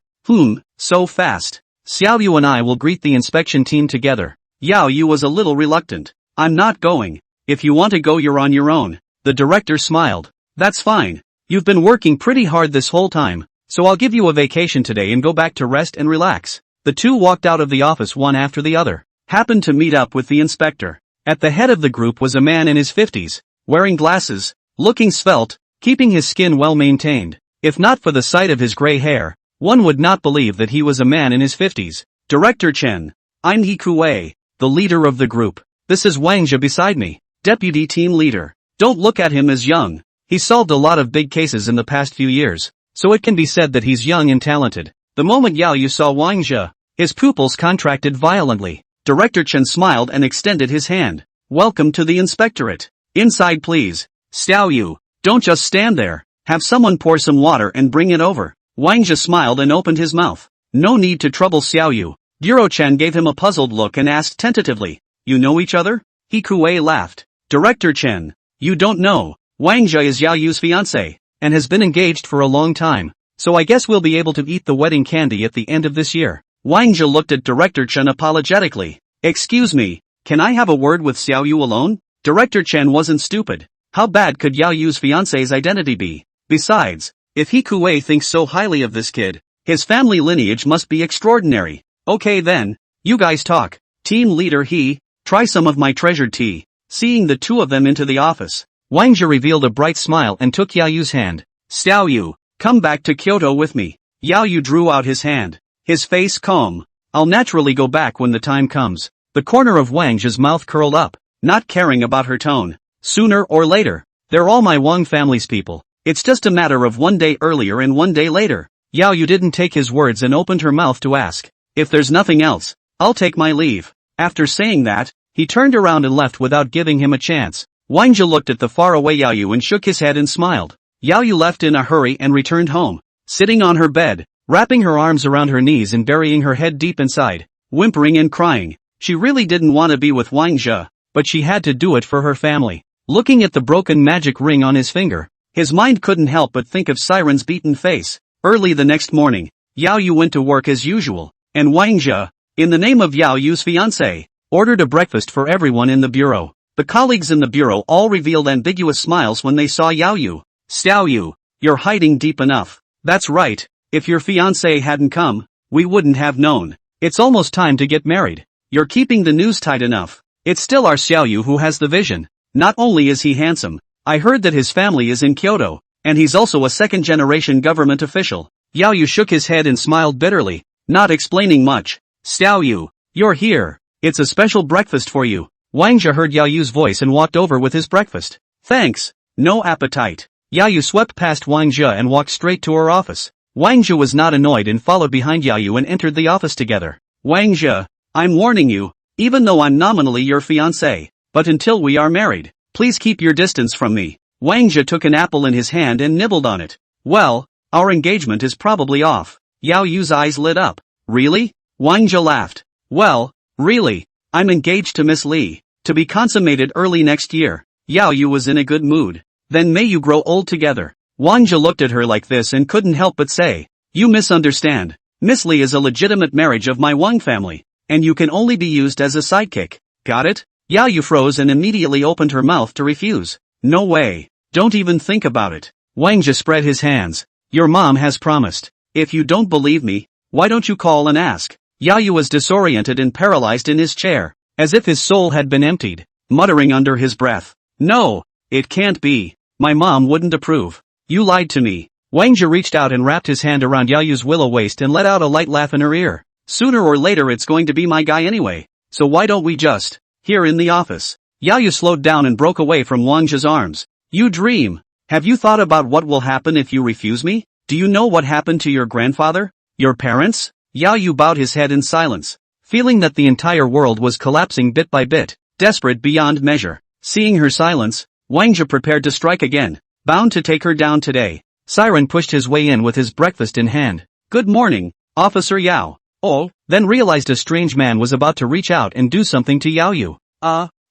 So fast. Xiao Yu and I will greet the inspection team together. Yao Yu was a little reluctant. I'm not going. If you want to go, you're on your own. The director smiled. That's fine. You've been working pretty hard this whole time, so I'll give you a vacation today and go back to rest and relax. The two walked out of the office one after the other, happened to meet up with the inspector. At the head of the group was a man in his 50s, wearing glasses, looking svelte, keeping his skin well maintained. If not for the sight of his gray hair, one would not believe that he was a man in his 50s. Director Chen. I'm He Kuei, the leader of the group. This is Wang Zhe beside me, deputy team leader. Don't look at him as young. He's solved a lot of big cases in the past few years, so it can be said that he's young and talented. The moment Yao Yu saw Wang Zhe, his pupils contracted violently. Director Chen smiled and extended his hand. Welcome to the inspectorate. Inside please. Xiao Yu, don't just stand there. Have someone pour some water and bring it over. Wang Zhe smiled and opened his mouth. No need to trouble Xiao Yu. Bureau Chen gave him a puzzled look and asked tentatively, you know each other? He Kuei laughed. Director Chen, you don't know. Wang Zhe is Yao Yu's fiancé, and has been engaged for a long time, so I guess we'll be able to eat the wedding candy at the end of this year. Wang Zhe looked at Director Chen apologetically. Excuse me, can I have a word with Xiao Yu alone? Director Chen wasn't stupid. How bad could Yao Yu's fiancé's identity be? Besides, if He Kuei thinks so highly of this kid, his family lineage must be extraordinary. Okay then, you guys talk. Team leader He, try some of my treasured tea. Seeing the two of them into the office, Wang Zhe revealed a bright smile and took Yao Yu's hand. Xiao Yu, come back to Kyoto with me. Yao Yu drew out his hand. his face calm. I'll naturally go back when the time comes. The corner of Wang Zhe's mouth curled up, not caring about her tone. Sooner or later. They're all my Wang family's people. It's just a matter of 1 day earlier and 1 day later. Yao Yu didn't take his words and opened her mouth to ask, if there's nothing else, I'll take my leave. After saying that, he turned around and left without giving him a chance. Wang Zhe looked at the faraway Yao Yu and shook his head and smiled. Yao Yu left in a hurry and returned home. Sitting on her bed, wrapping her arms around her knees and burying her head deep inside, whimpering and crying. She really didn't want to be with Wang Zhe, but she had to do it for her family. Looking at the broken magic ring on his finger, his mind couldn't help but think of Siren's beaten face. Early the next morning, Yao Yu went to work as usual, and Wang Zhe, in the name of Yao Yu's fiancé, ordered a breakfast for everyone in the bureau. The colleagues in the bureau all revealed ambiguous smiles when they saw Yao Yu. Xiao Yu, you're hiding deep enough. That's right, if your fiancé hadn't come, we wouldn't have known. It's almost time to get married. You're keeping the news tight enough. It's still our Xiao Yu who has the vision. Not only is he handsome, I heard that his family is in Kyoto, and he's also a second-generation government official. Yao Yu shook his head and smiled bitterly, not explaining much. Xiao Yu, you're here. It's a special breakfast for you. Wang Zhe heard Yao Yu's voice and walked over with his breakfast. Thanks. No appetite. Yao Yu swept past Wang Zhe and walked straight to her office. Wang Zhe was not annoyed and followed behind Yao Yu and entered the office together. Wang Zhe, I'm warning you, even though I'm nominally your fiancé, but until we are married, please keep your distance from me. Wang Zhe took an apple in his hand and nibbled on it. Well, our engagement is probably off. Yao Yu's eyes lit up. Really? Wang Zhe laughed. Well, really, I'm engaged to Miss Li, to be consummated early next year. Yao Yu was in a good mood. Then may you grow old together. Wang Zhe looked at her like this and couldn't help but say, you misunderstand. Miss Li is a legitimate marriage of my Wang family, and you can only be used as a sidekick. Got it? Yao Yu froze and immediately opened her mouth to refuse. No way. Don't even think about it. Wang Zhe spread his hands. Your mom has promised. If you don't believe me, why don't you call and ask? Yao Yu was disoriented and paralyzed in his chair, as if his soul had been emptied, muttering under his breath. No, it can't be. My mom wouldn't approve. You lied to me. Wang Zhe reached out and wrapped his hand around Yao Yu's willow waist and let out a light laugh in her ear. Sooner or later it's going to be my guy anyway, so why don't we just, here in the office. Yao Yu slowed down and broke away from Wang Zhe's arms. You dream. Have you thought about what will happen if you refuse me? Do you know what happened to your grandfather? Your parents? Yao Yu bowed his head in silence, feeling that the entire world was collapsing bit by bit, desperate beyond measure. Seeing her silence, Wang Zhe prepared to strike again, bound to take her down today. Siren pushed his way in with his breakfast in hand. Good morning, Officer Yao. Oh, then realized a strange man was about to reach out and do something to Yao Yu.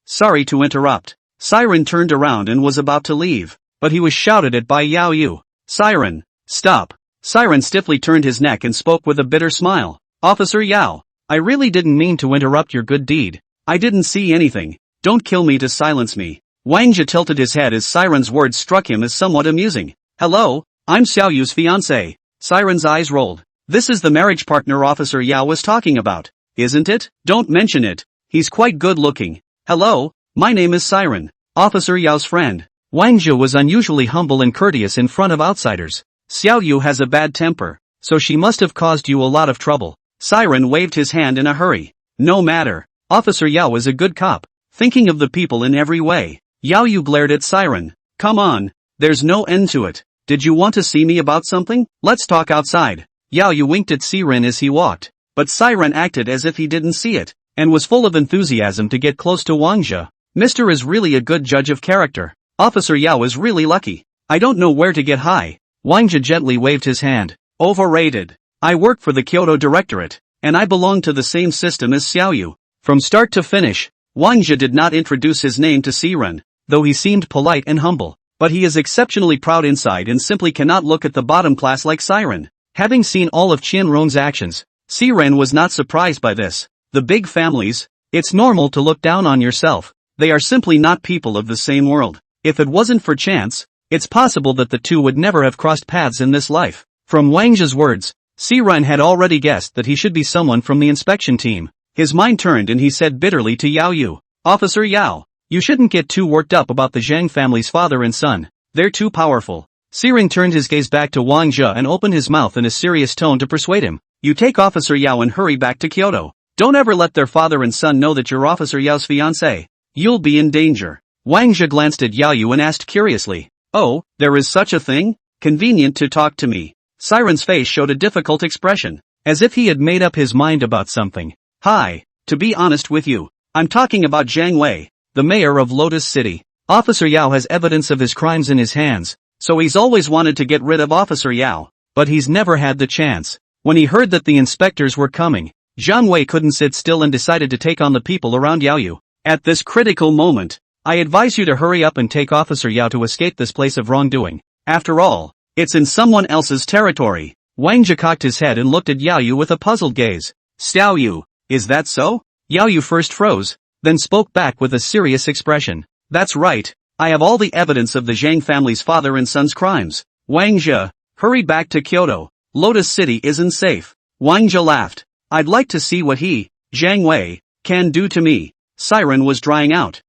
Sorry to interrupt. Siren turned around and was about to leave, but he was shouted at by Yao Yu. Siren, stop. Siren stiffly turned his neck and spoke with a bitter smile. Officer Yao, I really didn't mean to interrupt your good deed. I didn't see anything. Don't kill me to silence me. Wang Zhe tilted his head as Siren's words struck him as somewhat amusing. Hello, I'm Xiao Yu's fiancé. Siren's eyes rolled. This is the marriage partner Officer Yao was talking about, isn't it? Don't mention it. He's quite good looking. Hello, my name is Siren, Officer Yao's friend. Wang Zhe was unusually humble and courteous in front of outsiders. Xiao Yu has a bad temper, so she must have caused you a lot of trouble. Siren waved his hand in a hurry. No matter. Officer Yao is a good cop, thinking of the people in every way. Yao Yu glared at Siren. Come on, there's no end to it. Did you want to see me about something? Let's talk outside. Yao Yu winked at Siren as he walked, but Siren acted as if he didn't see it, and was full of enthusiasm to get close to Wang Zhe. Mr. is really a good judge of character. Officer Yao is really lucky. I don't know where to get high. Wang Zhe gently waved his hand. Overrated. I work for the Kyoto Directorate, and I belong to the same system as Xiao Yu. From start to finish, Wang Zhe did not introduce his name to Siren, though he seemed polite and humble, but he is exceptionally proud inside and simply cannot look at the bottom class like Siren. Having seen all of Qianron's actions, Siren was not surprised by this. The big families, it's normal to look down on yourself. They are simply not people of the same world. If it wasn't for chance, it's possible that the two would never have crossed paths in this life. From Wang Zhe's words, Siren had already guessed that he should be someone from the inspection team. His mind turned and he said bitterly to Yao Yu, Officer Yao, you shouldn't get too worked up about the Zhang family's father and son. They're too powerful. Siren turned his gaze back to Wang Zhe and opened his mouth in a serious tone to persuade him. You take Officer Yao and hurry back to Kyoto. Don't ever let their father and son know that you're Officer Yao's fiancé. You'll be in danger. Wang Zhe glanced at Yao Yu and asked curiously. Oh, there is such a thing? Convenient to talk to me. Siren's face showed a difficult expression, as if he had made up his mind about something. Hi, to be honest with you, I'm talking about Zhang Wei, the mayor of Lotus City. Officer Yao has evidence of his crimes in his hands, so he's always wanted to get rid of Officer Yao, but he's never had the chance. When he heard that the inspectors were coming, Zhang Wei couldn't sit still and decided to take on the people around Yao Yu. At this critical moment, I advise you to hurry up and take Officer Yao to escape this place of wrongdoing. After all, it's in someone else's territory. Wang Zhe cocked his head and looked at Yao Yu with a puzzled gaze. Xiao Yu, is that so? Yao Yu first froze, then spoke back with a serious expression. That's right, I have all the evidence of the Zhang family's father and son's crimes. Wang Zhe, hurry back to Kyoto. Lotus City isn't safe. Wang Zhe laughed. I'd like to see what he, Zhang Wei, can do to me. Siren was drying out.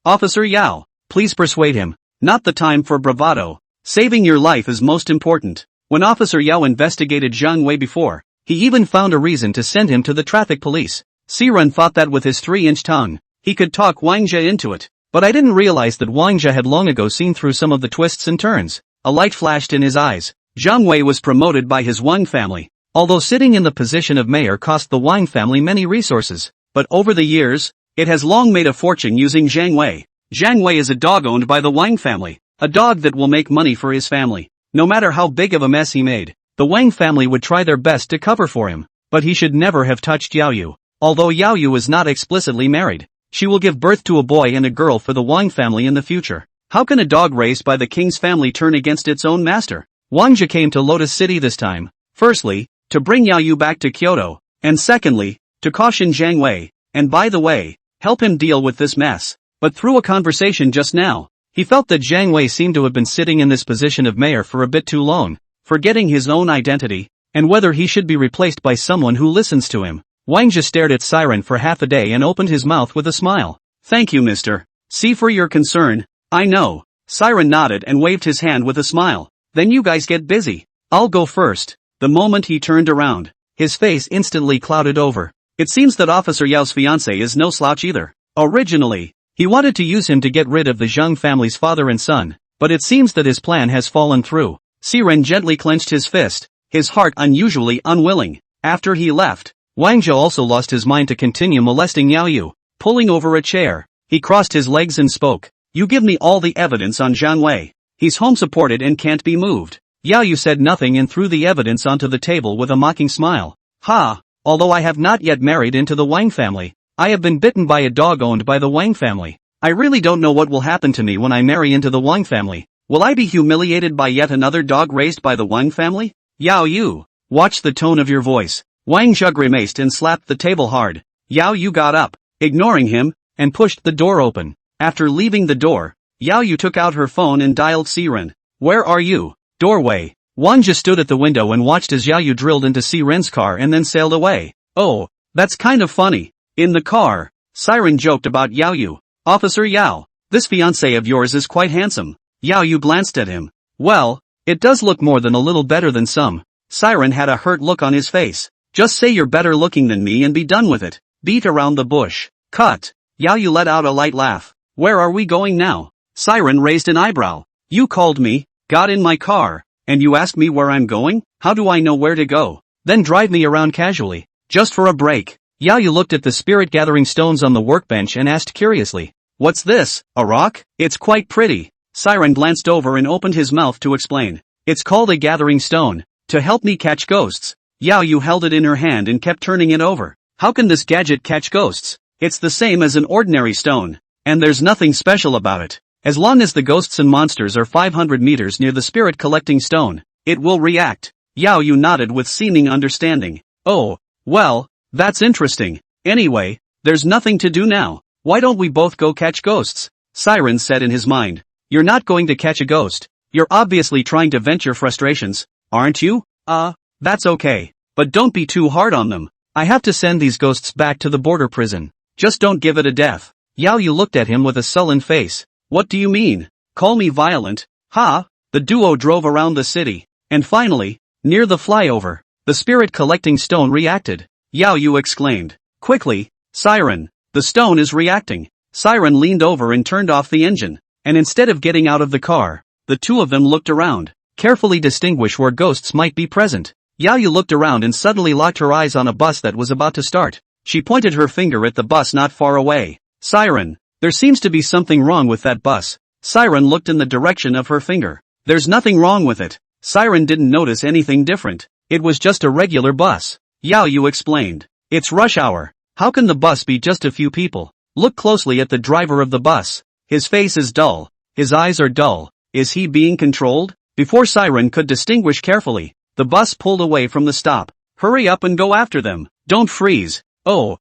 Officer Yao, please persuade him. Not the time for bravado. Saving your life is most important. When Officer Yao investigated Zhang Wei before, he even found a reason to send him to the traffic police. Siren thought that with his 3-inch tongue, he could talk Wang Zhe into it. But I didn't realize that Wang Zhe had long ago seen through some of the twists and turns. A light flashed in his eyes. Zhang Wei was promoted by his Wang family. Although sitting in the position of mayor cost the Wang family many resources, but over the years, it has long made a fortune using Zhang Wei. Zhang Wei is a dog owned by the Wang family, a dog that will make money for his family. No matter how big of a mess he made, the Wang family would try their best to cover for him, but he should never have touched Yao Yu. Although Yao Yu is not explicitly married, she will give birth to a boy and a girl for the Wang family in the future. How can a dog raised by the king's family turn against its own master? Wang Zhe came to Lotus City this time, firstly, to bring Yao Yu back to Kyoto, and secondly, to caution Zhang Wei, and by the way, help him deal with this mess. But through a conversation just now, he felt that Zhang Wei seemed to have been sitting in this position of mayor for a bit too long, forgetting his own identity, and whether he should be replaced by someone who listens to him. Wang Zhe stared at Siren for half a day and opened his mouth with a smile. Thank you, mister. See for your concern. I know. Siren nodded and waved his hand with a smile. Then you guys get busy. I'll go first. The moment he turned around, his face instantly clouded over. It seems that Officer Yao's fiancé is no slouch either. Originally, he wanted to use him to get rid of the Zhang family's father and son, but it seems that his plan has fallen through. Siren gently clenched his fist, his heart unusually unwilling. After he left, Wang Zhe also lost his mind to continue molesting Yao Yu. Pulling over a chair, he crossed his legs and spoke. You give me all the evidence on Zhang Wei. He's home supported and can't be moved. Yao Yu said nothing and threw the evidence onto the table with a mocking smile. Ha! Although I have not yet married into the Wang family, I have been bitten by a dog owned by the Wang family. I really don't know what will happen to me when I marry into the Wang family. Will I be humiliated by yet another dog raised by the Wang family? Yao Yu, watch the tone of your voice. Wang Zhe grimaced and slapped the table hard. Yao Yu got up, ignoring him, and pushed the door open. After leaving the door, Yao Yu took out her phone and dialed Siren. Where are you? Doorway. Wang Zhe stood at the window and watched as Yao Yu drilled into Siren's car and then sailed away. Oh, that's kind of funny. In the car, Siren joked about Yao Yu. Officer Yao, this fiancé of yours is quite handsome. Yao Yu glanced at him. Well, it does look more than a little better than some. Siren had a hurt look on his face. Just say you're better looking than me and be done with it. Beat around the bush. Cut. Yao Yu let out a light laugh. Where are we going now? Siren raised an eyebrow. You called me, got in my car, and you asked me where I'm going? How do I know where to go? Then drive me around casually, just for a break. Yao Yu looked at the spirit-gathering stones on the workbench and asked curiously. What's this, a rock? It's quite pretty. Siren glanced over and opened his mouth to explain. It's called a gathering stone, to help me catch ghosts. Yao Yu held it in her hand and kept turning it over. How can this gadget catch ghosts? It's the same as an ordinary stone, and there's nothing special about it. As long as the ghosts and monsters are 500 meters near the spirit-collecting stone, it will react. Yao Yu nodded with seeming understanding. Oh, well, that's interesting. Anyway, there's nothing to do now. Why don't we both go catch ghosts? Siren said in his mind. You're not going to catch a ghost. You're obviously trying to vent your frustrations, aren't you? That's okay. But don't be too hard on them. I have to send these ghosts back to the border prison. Just don't give it a death. Yao Yu looked at him with a sullen face. What do you mean? Call me violent? Ha! The duo drove around the city. And finally, near the flyover, The spirit collecting stone reacted. Yao Yu exclaimed. Quickly, Siren, the stone is reacting. Siren leaned over and turned off the engine, and instead of getting out of the car, the two of them looked around, carefully distinguish where ghosts might be present. Yao Yu looked around and suddenly locked her eyes on a bus that was about to start. She pointed her finger at the bus not far away. Siren, there seems to be something wrong with that bus. Siren looked in the direction of her finger. There's nothing wrong with it. Siren didn't notice anything different. It was just a regular bus. Yao Yu explained. It's rush hour. How can the bus be just a few people? Look closely at the driver of the bus. His face is dull. His eyes are dull. Is he being controlled? Before Siren could distinguish carefully, the bus pulled away from the stop. Hurry up and go after them. Don't freeze. Oh.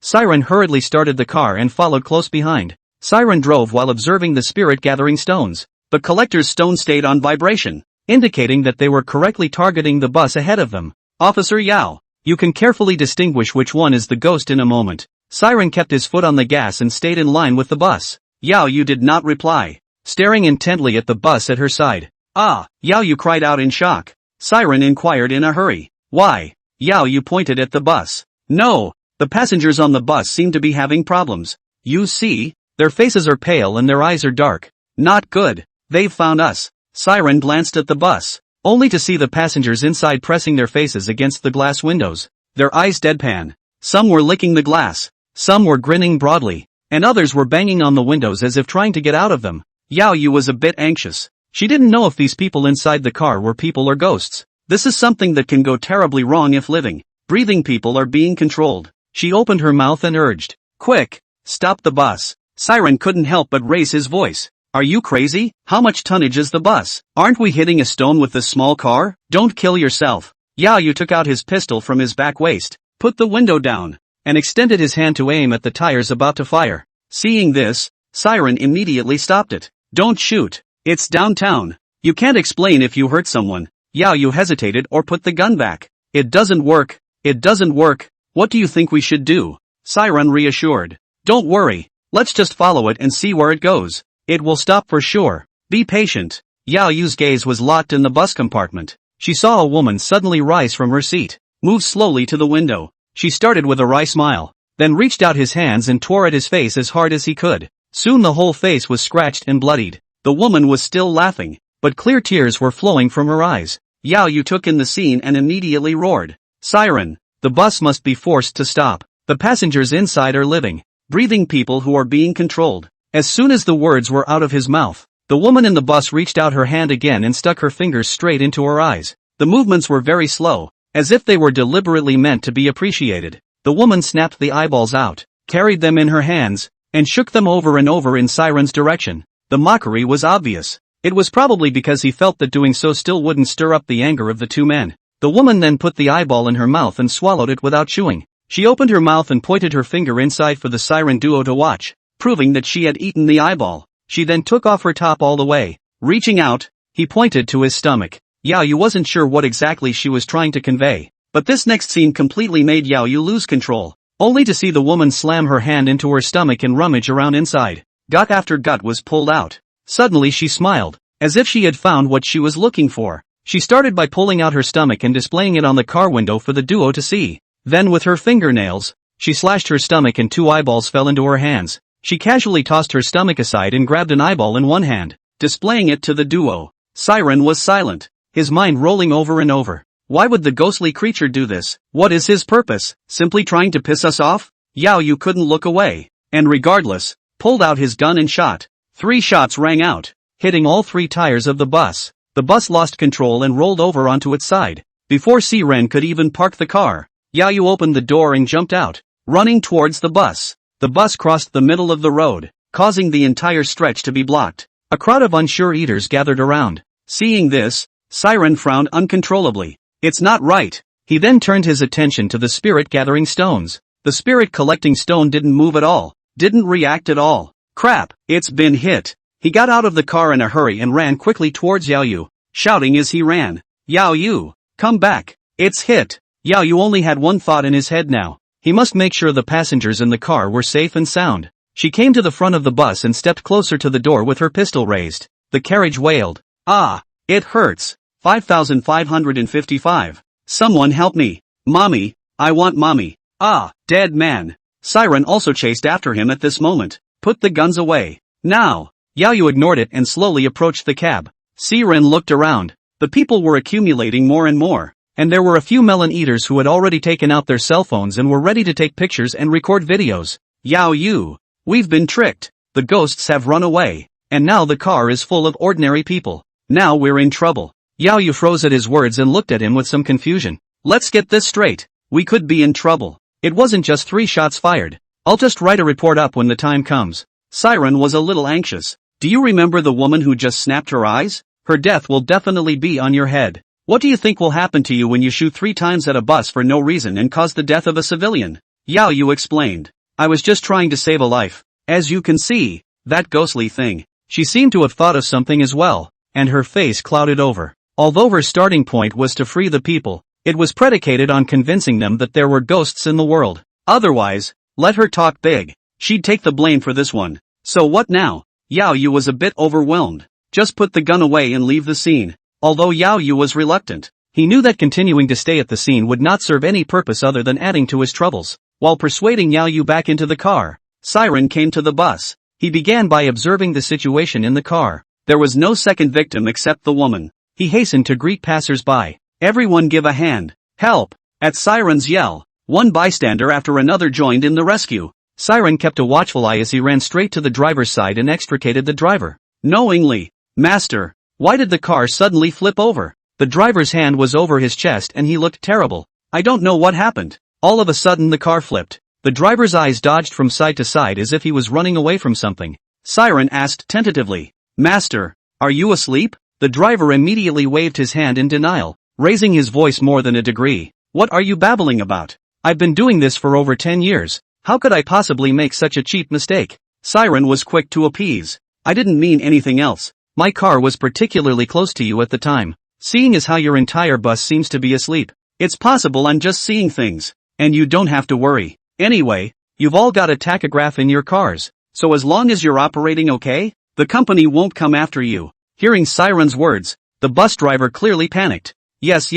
Siren hurriedly started the car and followed close behind. Siren drove while observing the spirit gathering stones. The collector's stone stayed on vibration, indicating that they were correctly targeting the bus ahead of them. Officer Yao, you can carefully distinguish which one is the ghost in a moment. Siren kept his foot on the gas and stayed in line with the bus. Yao Yu did not reply, staring intently at the bus at her side. Ah, Yao Yu cried out in shock. Siren inquired in a hurry. Why? Yao Yu pointed at the bus. No, the passengers on the bus seem to be having problems. You see, their faces are pale and their eyes are dark. Not good. They've found us. Siren glanced at the bus, only to see the passengers inside pressing their faces against the glass windows, their eyes deadpan. Some were licking the glass, some were grinning broadly, and others were banging on the windows as if trying to get out of them. Yao Yu was a bit anxious. She didn't know if these people inside the car were people or ghosts. This is something that can go terribly wrong if living, breathing people are being controlled. She opened her mouth and urged, "Quick, stop the bus." Siren couldn't help but raise his voice. Are you crazy? How much tonnage is the bus? Aren't we hitting a stone with this small car? Don't kill yourself. Yao Yu took out his pistol from his back waist, put the window down, and extended his hand to aim at the tires about to fire. Seeing this, Siren immediately stopped it. Don't shoot. It's downtown. You can't explain if you hurt someone. Yao Yu hesitated or put the gun back. It doesn't work. It doesn't work. What do you think we should do? Siren reassured. Don't worry. Let's just follow it and see where it goes. It will stop for sure. Be patient. Yao Yu's gaze was locked in the bus compartment. She saw a woman suddenly rise from her seat, move slowly to the window. She started with a wry smile, then reached out his hands and tore at his face as hard as he could. Soon the whole face was scratched and bloodied. The woman was still laughing, but clear tears were flowing from her eyes. Yao Yu took in the scene and immediately roared. Siren, the bus must be forced to stop. The passengers inside are living, breathing people who are being controlled. As soon as the words were out of his mouth, the woman in the bus reached out her hand again and stuck her fingers straight into her eyes. The movements were very slow, as if they were deliberately meant to be appreciated. The woman snapped the eyeballs out, carried them in her hands, and shook them over and over in Siren's direction. The mockery was obvious. It was probably because he felt that doing so still wouldn't stir up the anger of the two men. The woman then put the eyeball in her mouth and swallowed it without chewing. She opened her mouth and pointed her finger inside for the Siren duo to watch, proving that she had eaten the eyeball. She then took off her top all the way. Reaching out, he pointed to his stomach. Yao Yu wasn't sure what exactly she was trying to convey, but this next scene completely made Yao Yu lose control, only to see the woman slam her hand into her stomach and rummage around inside. Gut after gut was pulled out. Suddenly she smiled, as if she had found what she was looking for. She started by pulling out her stomach and displaying it on the car window for the duo to see. Then with her fingernails, she slashed her stomach and two eyeballs fell into her hands. She casually tossed her stomach aside and grabbed an eyeball in one hand, displaying it to the duo. Siren was silent, his mind rolling over and over. Why would the ghostly creature do this? What is his purpose? Simply trying to piss us off? Yao Yu couldn't look away, and regardless, pulled out his gun and shot. 3 shots rang out, hitting all 3 tires of the bus. The bus lost control and rolled over onto its side. Before Siren could even park the car, Yao Yu opened the door and jumped out, running towards the bus. The bus crossed the middle of the road, causing the entire stretch to be blocked. A crowd of unsure eaters gathered around. Seeing this, Siren frowned uncontrollably. It's not right. He then turned his attention to the spirit gathering stones. The spirit collecting stone didn't move at all, didn't react at all. Crap, it's been hit. He got out of the car in a hurry and ran quickly towards Yao Yu, shouting as he ran. Yao Yu, come back. It's hit. Yao Yu only had one thought in his head now. He must make sure the passengers in the car were safe and sound. She came to the front of the bus and stepped closer to the door with her pistol raised. The carriage wailed. Ah, it hurts. 5,555. Someone help me. Mommy, I want mommy. Ah, dead man. Siren also chased after him at this moment. Put the guns away. Now. Yao Yu ignored it and slowly approached the cab. Siren looked around. The people were accumulating more and more. And there were a few melon eaters who had already taken out their cell phones and were ready to take pictures and record videos. Yao Yu. We've been tricked. The ghosts have run away. And now the car is full of ordinary people. Now we're in trouble. Yao Yu froze at his words and looked at him with some confusion. Let's get this straight. We could be in trouble. It wasn't just 3 shots fired. I'll just write a report up when the time comes. Siren was a little anxious. Do you remember the woman who just snapped her eyes? Her death will definitely be on your head. What do you think will happen to you when you shoot 3 times at a bus for no reason and cause the death of a civilian? Yao Yu explained. I was just trying to save a life. As you can see, that ghostly thing. She seemed to have thought of something as well, and her face clouded over. Although her starting point was to free the people, it was predicated on convincing them that there were ghosts in the world. Otherwise, let her talk big. She'd take the blame for this one. So what now? Yao Yu was a bit overwhelmed. Just put the gun away and leave the scene. Although Yao Yu was reluctant, he knew that continuing to stay at the scene would not serve any purpose other than adding to his troubles. While persuading Yao Yu back into the car, Siren came to the bus. He began by observing the situation in the car. There was no second victim except the woman. He hastened to greet passers-by. Everyone give a hand. Help! At Siren's yell, one bystander after another joined in the rescue. Siren kept a watchful eye as he ran straight to the driver's side and extricated the driver. Knowingly, Master, why did the car suddenly flip over? The driver's hand was over his chest and he looked terrible. I don't know what happened. All of a sudden the car flipped. The driver's eyes dodged from side to side as if he was running away from something. Siren asked tentatively, Master, are you asleep? The driver immediately waved his hand in denial, raising his voice more than a degree. What are you babbling about? I've been doing this for over 10 years. How could I possibly make such a cheap mistake? Siren was quick to appease. I didn't mean anything else. My car was particularly close to you at the time. Seeing as how your entire bus seems to be asleep, it's possible I'm just seeing things. And you don't have to worry. Anyway, you've all got a tachograph in your cars, so as long as you're operating okay, the company won't come after you. Hearing Siren's words, the bus driver clearly panicked. Yes,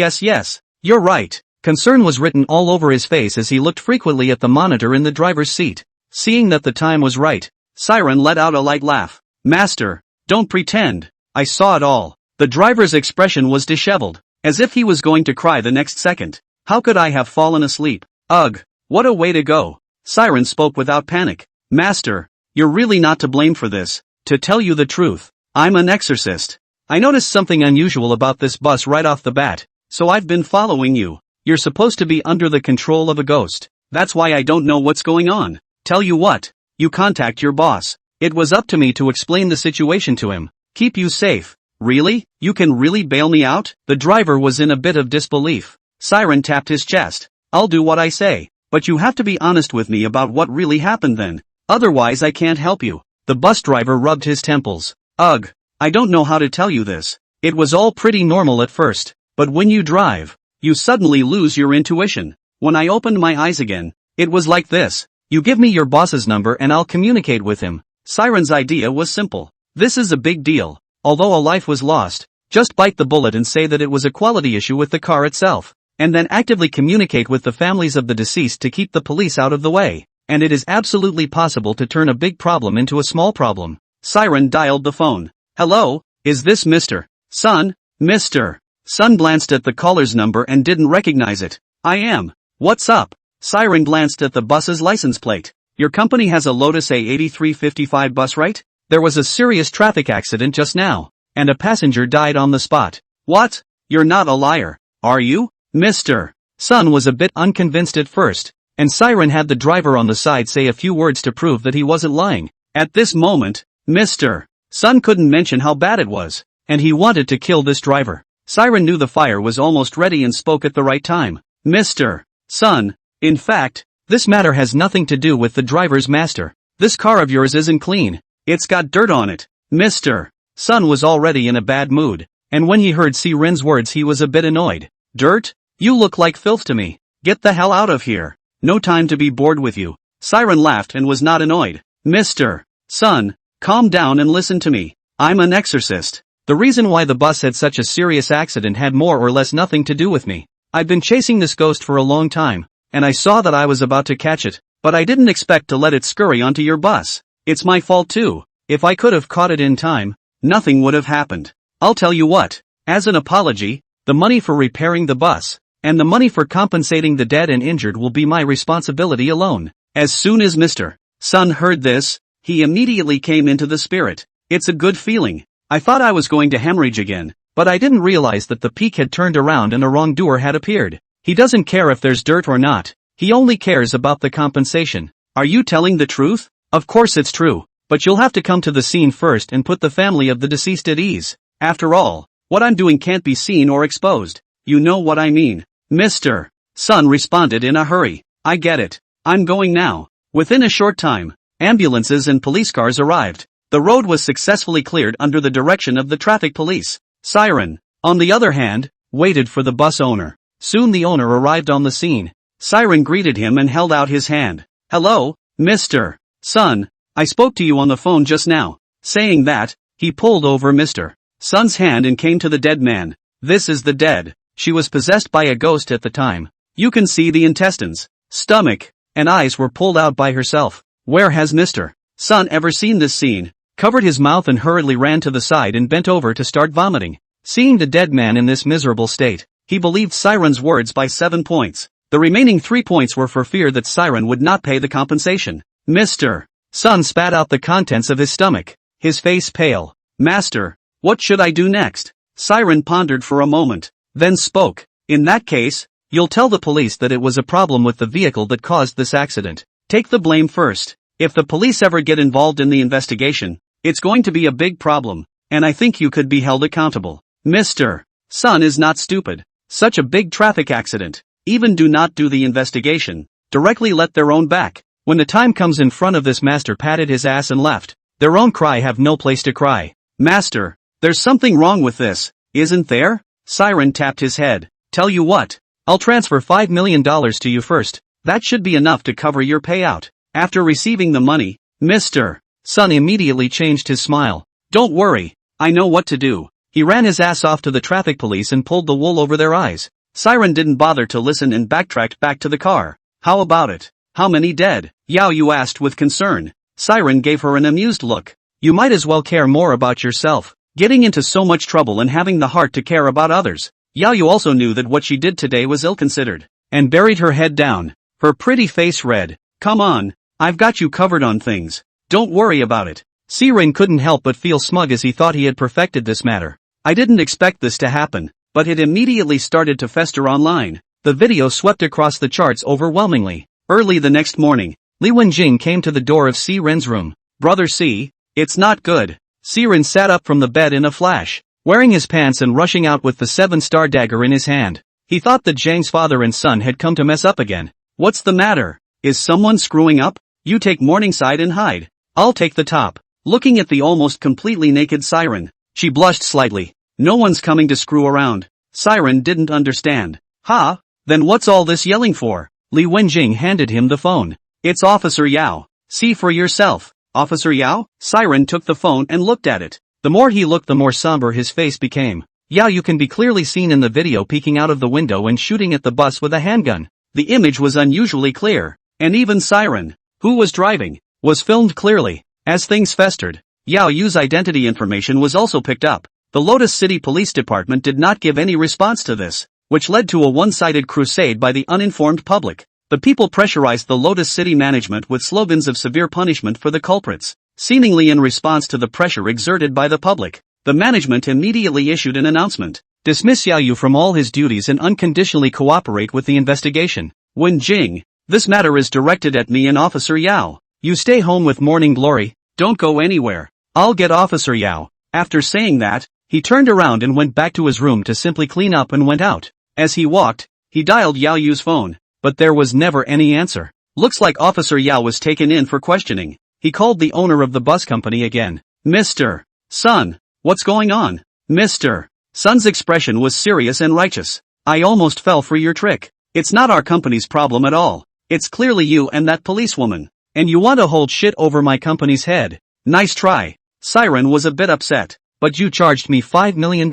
you're right. Concern was written all over his face as he looked frequently at the monitor in the driver's seat. Seeing that the time was right, Siren let out a light laugh. Master, don't pretend. I saw it all. The driver's expression was disheveled, as if he was going to cry the next second. How could I have fallen asleep? Ugh. What a way to go. Siren spoke without panic. Master, you're really not to blame for this. To tell you the truth, I'm an exorcist. I noticed something unusual about this bus right off the bat, so I've been following you. You're supposed to be under the control of a ghost. That's why I don't know what's going on. Tell you what, you contact your boss. It was up to me to explain the situation to him. Keep you safe. Really? You can really bail me out? The driver was in a bit of disbelief. Siren tapped his chest. I'll do what I say. But you have to be honest with me about what really happened then. Otherwise I can't help you. The bus driver rubbed his temples. Ugh. I don't know how to tell you this. It was all pretty normal at first. But when you drive, you suddenly lose your intuition. When I opened my eyes again, it was like this. You give me your boss's number and I'll communicate with him. Siren's idea was simple. This is a big deal. Although a life was lost, just bite the bullet and say that it was a quality issue with the car itself. And then actively communicate with the families of the deceased to keep the police out of the way. And it is absolutely possible to turn a big problem into a small problem. Siren dialed the phone. Hello, is this Mr. Sun? Mr. Sun glanced at the caller's number and didn't recognize it. I am. What's up? Siren glanced at the bus's license plate. Your company has a Lotus A8355 bus, right? There was a serious traffic accident just now, and a passenger died on the spot. What? You're not a liar, are you? Mr. Sun was a bit unconvinced at first, and Siren had the driver on the side say a few words to prove that he wasn't lying. At this moment, Mr. Sun couldn't mention how bad it was, and he wanted to kill this driver. Siren knew the fire was almost ready and spoke at the right time. Mr. Sun, in fact, this matter has nothing to do with the driver's master. This car of yours isn't clean. It's got dirt on it. Mr. Sun was already in a bad mood, and when he heard Siren's words he was a bit annoyed. Dirt? You look like filth to me. Get the hell out of here. No time to be bored with you. Siren laughed and was not annoyed. Mr. Sun, calm down and listen to me. I'm an exorcist. The reason why the bus had such a serious accident had more or less nothing to do with me. I've been chasing this ghost for a long time, and I saw that I was about to catch it, but I didn't expect to let it scurry onto your bus. It's my fault too. If I could have caught it in time, nothing would have happened. I'll tell you what, as an apology, the money for repairing the bus, and the money for compensating the dead and injured will be my responsibility alone. As soon as Mr. Sun heard this, he immediately came into the spirit. It's a good feeling. I thought I was going to hemorrhage again, but I didn't realize that the peak had turned around and a wrongdoer had appeared. He doesn't care if there's dirt or not. He only cares about the compensation. Are you telling the truth? Of course it's true, but you'll have to come to the scene first and put the family of the deceased at ease. After all, what I'm doing can't be seen or exposed. You know what I mean. Mr. Sun responded in a hurry. I get it. I'm going now. Within a short time, ambulances and police cars arrived. The road was successfully cleared under the direction of the traffic police. Siren, on the other hand, waited for the bus owner. Soon the owner arrived on the scene. Siren greeted him and held out his hand. Hello, Mr. Sun, I spoke to you on the phone just now. Saying that, he pulled over Mr. Sun's hand and came to the dead man. This is the dead. She was possessed by a ghost at the time. You can see the intestines, stomach, and eyes were pulled out by herself. Where has Mr. Sun ever seen this scene? Covered his mouth and hurriedly ran to the side and bent over to start vomiting. Seeing the dead man in this miserable state, he believed Siren's words by 7 points. The remaining 3 points were for fear that Siren would not pay the compensation. Mr. Sun spat out the contents of his stomach, his face pale. Master, what should I do next? Siren pondered for a moment, then spoke. In that case, you'll tell the police that it was a problem with the vehicle that caused this accident. Take the blame first. If the police ever get involved in the investigation, it's going to be a big problem, and I think you could be held accountable. Mr. Sun is not stupid. Such a big traffic accident. Even do not do the investigation. Directly let their own back. When the time comes in front of this master patted his ass and left. Their own cry have no place to cry. Master, there's something wrong with this, isn't there? Siren tapped his head. Tell you what, I'll transfer $5 million to you first. That should be enough to cover your payout. After receiving the money, Mr. Sun immediately changed his smile. Don't worry, I know what to do. He ran his ass off to the traffic police and pulled the wool over their eyes. Siren didn't bother to listen and backtracked back to the car. How about it? How many dead? Yao Yu asked with concern. Siren gave her an amused look. You might as well care more about yourself. Getting into so much trouble and having the heart to care about others. Yao Yu also knew that what she did today was ill-considered, and buried her head down. Her pretty face red. Come on, I've got you covered on things. Don't worry about it. Siren couldn't help but feel smug as he thought he had perfected this matter. I didn't expect this to happen, but it immediately started to fester online. The video swept across the charts overwhelmingly. Early the next morning, Li Wenjing came to the door of Siren's room. Brother C, it's not good. Siren sat up from the bed in a flash, wearing his pants and rushing out with the 7-star dagger in his hand. He thought that Zhang's father and son had come to mess up again. What's the matter? Is someone screwing up? You take Morningside and hide. I'll take the top. Looking at the almost completely naked Siren, she blushed slightly. No one's coming to screw around. Siren didn't understand. Ha? Then what's all this yelling for? Li Wenjing handed him the phone. It's Officer Yao. See for yourself. Officer Yao? Siren took the phone and looked at it. The more he looked, the more somber his face became. Yao Yu can be clearly seen in the video peeking out of the window and shooting at the bus with a handgun. The image was unusually clear, and even Siren, who was driving, was filmed clearly. As things festered, Yao Yu's identity information was also picked up. The Lotus City Police Department did not give any response to this, which led to a one-sided crusade by the uninformed public. The people pressurized the Lotus City management with slogans of severe punishment for the culprits. Seemingly in response to the pressure exerted by the public, the management immediately issued an announcement. Dismiss Yao Yu from all his duties and unconditionally cooperate with the investigation. Wen Jing, this matter is directed at me and Officer Yao. You stay home with morning glory, don't go anywhere. I'll get Officer Yao. After saying that, he turned around and went back to his room to simply clean up and went out. As he walked, he dialed Yao Yu's phone, but there was never any answer. Looks like Officer Yao was taken in for questioning. He called the owner of the bus company again. Mr. Sun, what's going on? Mr. Sun's expression was serious and righteous. I almost fell for your trick. It's not our company's problem at all. It's clearly you and that policewoman. And you want to hold shit over my company's head. Nice try. Siren was a bit upset. But you charged me $5 million.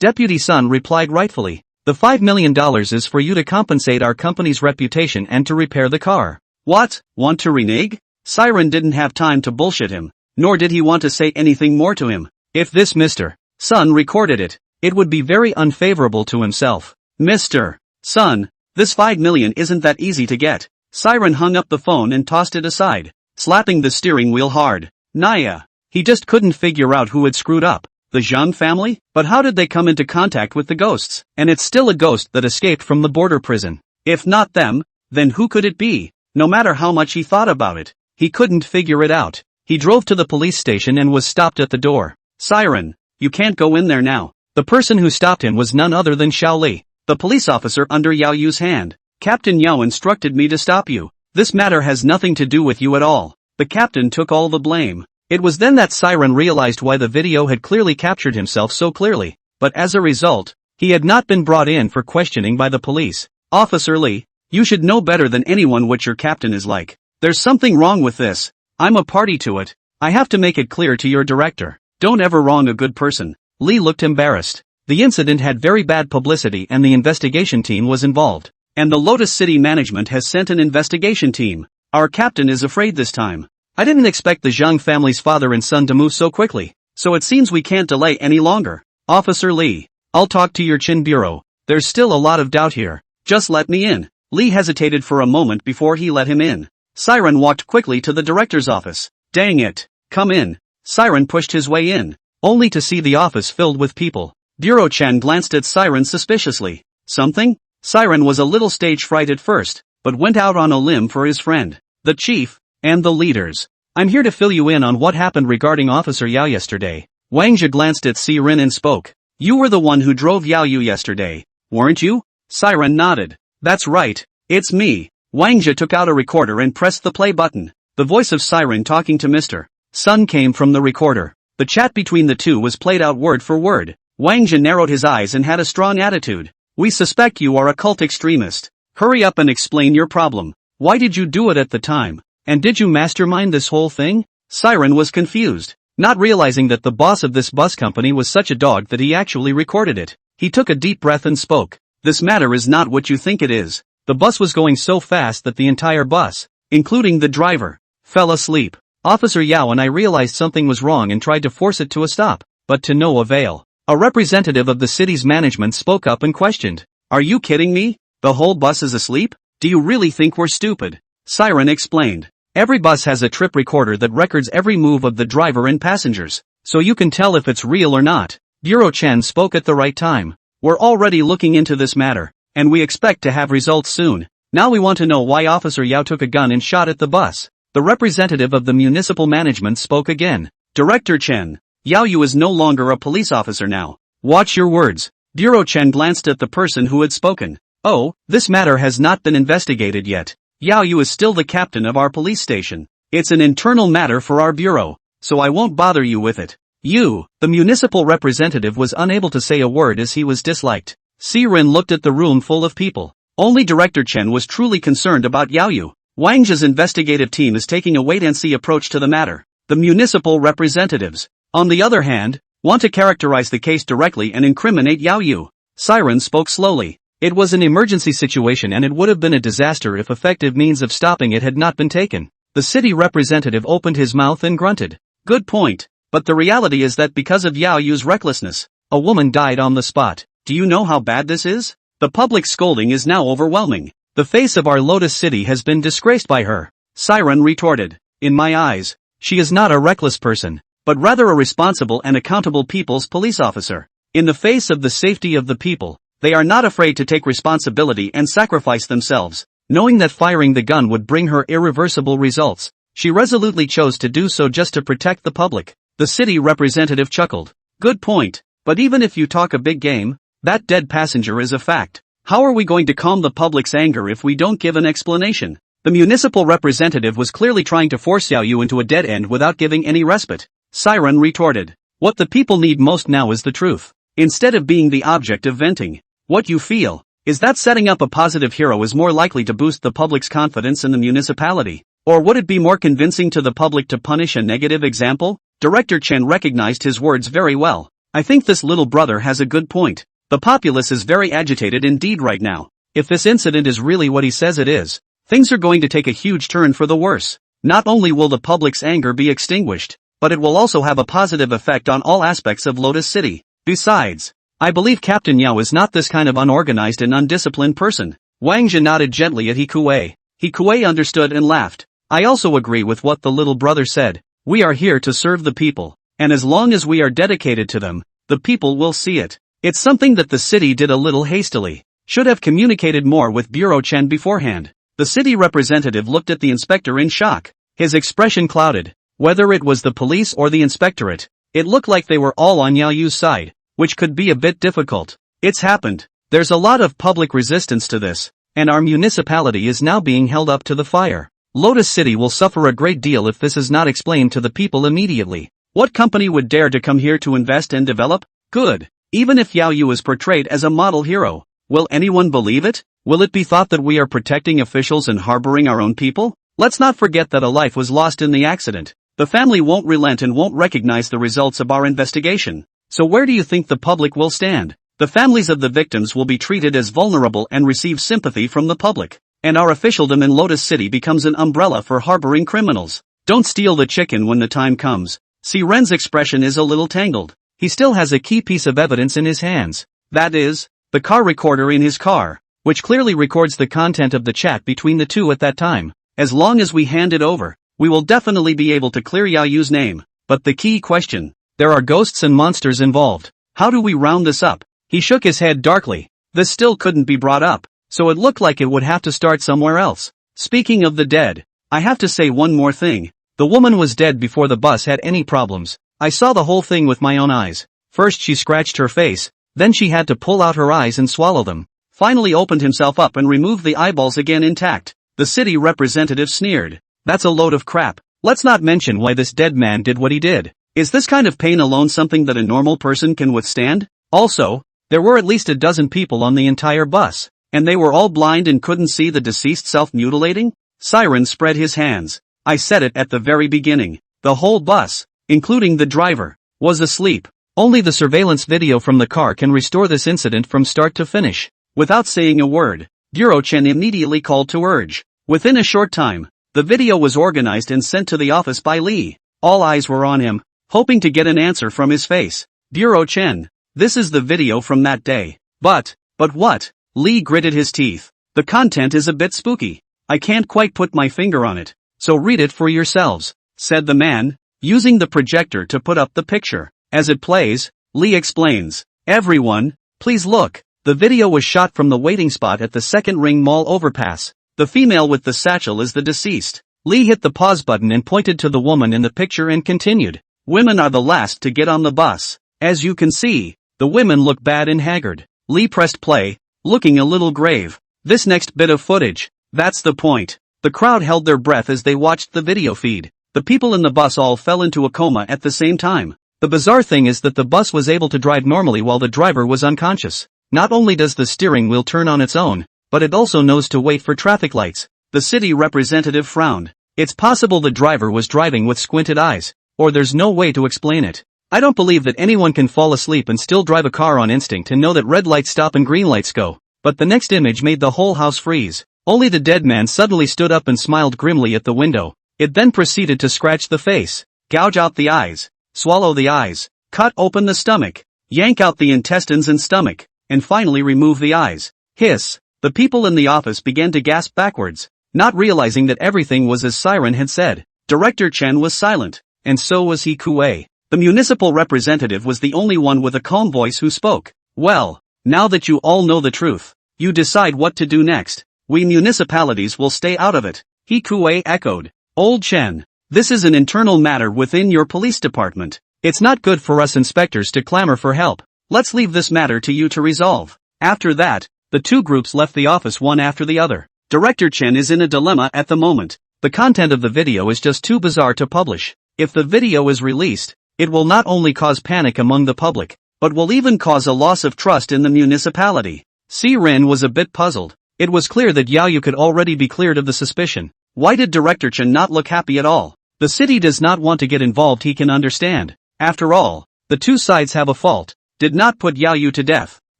Deputy Sun replied rightfully. The $5 million is for you to compensate our company's reputation and to repair the car. What? Want to renege? Siren didn't have time to bullshit him, nor did he want to say anything more to him. If this Mr. Sun recorded it, it would be very unfavorable to himself. Mr. Sun, this $5 million isn't that easy to get. Siren hung up the phone and tossed it aside, slapping the steering wheel hard. Naya. He just couldn't figure out who had screwed up. The Zhang family? But how did they come into contact with the ghosts? And it's still a ghost that escaped from the border prison. If not them, then who could it be? No matter how much he thought about it, he couldn't figure it out. He drove to the police station and was stopped at the door. Siren, you can't go in there now. The person who stopped him was none other than Xiao Li, the police officer under Yao Yu's hand. Captain Yao instructed me to stop you. This matter has nothing to do with you at all. The captain took all the blame. It was then that Siren realized why the video had clearly captured himself so clearly, but as a result, he had not been brought in for questioning by the police. Officer Li, you should know better than anyone what your captain is like. There's something wrong with this. I'm a party to it. I have to make it clear to your director. Don't ever wrong a good person. Li looked embarrassed. The incident had very bad publicity and the investigation team was involved. And the Lotus City management has sent an investigation team. Our captain is afraid this time. I didn't expect the Zhang family's father and son to move so quickly, so it seems we can't delay any longer. Officer Li, I'll talk to your Chin bureau. There's still a lot of doubt here. Just let me in. Li hesitated for a moment before he let him in. Siren walked quickly to the director's office. Dang it. Come in. Siren pushed his way in, only to see the office filled with people. Bureau Chen glanced at Siren suspiciously. Something? Siren was a little stage fright at first, but went out on a limb for his friend, the chief, and the leaders. I'm here to fill you in on what happened regarding Officer Yao yesterday. Wang Zhe glanced at Siren and spoke. You were the one who drove Yao Yu yesterday, weren't you? Siren nodded. That's right, it's me. Wang Zhe took out a recorder and pressed the play button. The voice of Siren talking to Mr. Sun came from the recorder. The chat between the two was played out word for word. Wang Zhe narrowed his eyes and had a strong attitude. We suspect you are a cult extremist. Hurry up and explain your problem. Why did you do it at the time? And did you mastermind this whole thing? Siren was confused, not realizing that the boss of this bus company was such a dog that he actually recorded it. He took a deep breath and spoke. This matter is not what you think it is. The bus was going so fast that the entire bus, including the driver, fell asleep. Officer Yao and I realized something was wrong and tried to force it to a stop, but to no avail. A representative of the city's management spoke up and questioned. Are you kidding me? The whole bus is asleep? Do you really think we're stupid? Siren explained. Every bus has a trip recorder that records every move of the driver and passengers, so you can tell if it's real or not. Bureau Chen spoke at the right time. We're already looking into this matter, and we expect to have results soon. Now we want to know why Officer Yao took a gun and shot at the bus. The representative of the municipal management spoke again. Director Chen, Yao Yu is no longer a police officer now. Watch your words. Bureau Chen glanced at the person who had spoken. Oh, this matter has not been investigated yet. Yao Yu is still the captain of our police station. It's an internal matter for our bureau, so I won't bother you with it. You, the municipal representative, was unable to say a word as he was disliked. Siren looked at the room full of people. Only Director Chen was truly concerned about Yao Yu. Wang Zhe's investigative team is taking a wait-and-see approach to the matter. The municipal representatives, on the other hand, want to characterize the case directly and incriminate Yao Yu. Siren spoke slowly. It was an emergency situation and it would have been a disaster if effective means of stopping it had not been taken. The city representative opened his mouth and grunted. Good point. But the reality is that because of Yao Yu's recklessness, a woman died on the spot. Do you know how bad this is? The public scolding is now overwhelming. The face of our Lotus City has been disgraced by her. Siren retorted. In my eyes, she is not a reckless person, but rather a responsible and accountable people's police officer. In the face of the safety of the people, they are not afraid to take responsibility and sacrifice themselves. Knowing that firing the gun would bring her irreversible results, she resolutely chose to do so just to protect the public. The city representative chuckled. Good point, but even if you talk a big game, that dead passenger is a fact. How are we going to calm the public's anger if we don't give an explanation? The municipal representative was clearly trying to force Yao Yu into a dead end without giving any respite. Siren retorted. What the people need most now is the truth, instead of being the object of venting. What you feel is that setting up a positive hero is more likely to boost the public's confidence in the municipality. Or would it be more convincing to the public to punish a negative example? Director Chen recognized his words very well. I think this little brother has a good point. The populace is very agitated indeed right now. If this incident is really what he says it is, things are going to take a huge turn for the worse. Not only will the public's anger be extinguished, but it will also have a positive effect on all aspects of Lotus City. Besides, I believe Captain Yao is not this kind of unorganized and undisciplined person. Wang Jie nodded gently at Hikuei. Hikuei understood and laughed. I also agree with what the little brother said. We are here to serve the people, and as long as we are dedicated to them, the people will see it. It's something that the city did a little hastily. Should have communicated more with Bureau Chen beforehand. The city representative looked at the inspector in shock. His expression clouded. Whether it was the police or the inspectorate, it looked like they were all on Yao Yu's side, which could be a bit difficult. It's happened. There's a lot of public resistance to this, and our municipality is now being held up to the fire. Lotus City will suffer a great deal if this is not explained to the people immediately. What company would dare to come here to invest and develop? Good. Even if Yao Yu is portrayed as a model hero, will anyone believe it? Will it be thought that we are protecting officials and harboring our own people? Let's not forget that a life was lost in the accident. The family won't relent and won't recognize the results of our investigation. So where do you think the public will stand? The families of the victims will be treated as vulnerable and receive sympathy from the public. And our officialdom in Lotus City becomes an umbrella for harboring criminals. Don't steal the chicken when the time comes. See, Ren's expression is a little tangled. He still has a key piece of evidence in his hands. That is, the car recorder in his car, which clearly records the content of the chat between the two at that time. As long as we hand it over, we will definitely be able to clear Yao Yu's name. But the key question, there are ghosts and monsters involved. How do we round this up? He shook his head darkly. This still couldn't be brought up, so it looked like it would have to start somewhere else. Speaking of the dead, I have to say one more thing. The woman was dead before the bus had any problems. I saw the whole thing with my own eyes. First she scratched her face, then she had to pull out her eyes and swallow them. Finally opened himself up and removed the eyeballs again intact. The city representative sneered. That's a load of crap. Let's not mention why this dead man did what he did. Is this kind of pain alone something that a normal person can withstand? Also, there were at least a dozen people on the entire bus, and they were all blind and couldn't see the deceased self-mutilating? Siren spread his hands. I said it at the very beginning. The whole bus, including the driver, was asleep. Only the surveillance video from the car can restore this incident from start to finish. Without saying a word, Bureau Chen immediately called to urge. Within a short time, the video was organized and sent to the office by Li. All eyes were on him, hoping to get an answer from his face. Bureau Chen, this is the video from that day. But what? Li gritted his teeth. The content is a bit spooky. I can't quite put my finger on it, so read it for yourselves, said the man, using the projector to put up the picture. As it plays, Li explains. Everyone, please look. The video was shot from the waiting spot at the Second Ring Mall overpass. The female with the satchel is the deceased. Li hit the pause button and pointed to the woman in the picture and continued. Women are the last to get on the bus. As you can see, the women look bad and haggard. Li pressed play, looking a little grave. This next bit of footage, that's the point. The crowd held their breath as they watched the video feed. The people in the bus all fell into a coma at the same time. The bizarre thing is that the bus was able to drive normally while the driver was unconscious. Not only does the steering wheel turn on its own, but it also knows to wait for traffic lights. The city representative frowned. It's possible the driver was driving with squinted eyes, or there's no way to explain it. I don't believe that anyone can fall asleep and still drive a car on instinct and know that red lights stop and green lights go. But the next image made the whole house freeze. Only the dead man suddenly stood up and smiled grimly at the window. It then proceeded to scratch the face, gouge out the eyes, swallow the eyes, cut open the stomach, yank out the intestines and stomach, and finally remove the eyes. Hiss. The people in the office began to gasp backwards, not realizing that everything was as Siren had said. Director Chen was silent, and so was he Kuei. The municipal representative was the only one with a calm voice who spoke. Well, now that you all know the truth, you decide what to do next. We municipalities will stay out of it. He Kuei echoed. Old Chen, this is an internal matter within your police department. It's not good for us inspectors to clamor for help. Let's leave this matter to you to resolve. After that, the two groups left the office one after the other. Director Chen is in a dilemma at the moment. The content of the video is just too bizarre to publish. If the video is released, it will not only cause panic among the public, but will even cause a loss of trust in the municipality. Si Ren was a bit puzzled. It was clear that Yao Yu could already be cleared of the suspicion. Why did Director Chen not look happy at all? The city does not want to get involved, he can understand. After all, the two sides have a fault. Did not put Yao Yu to death.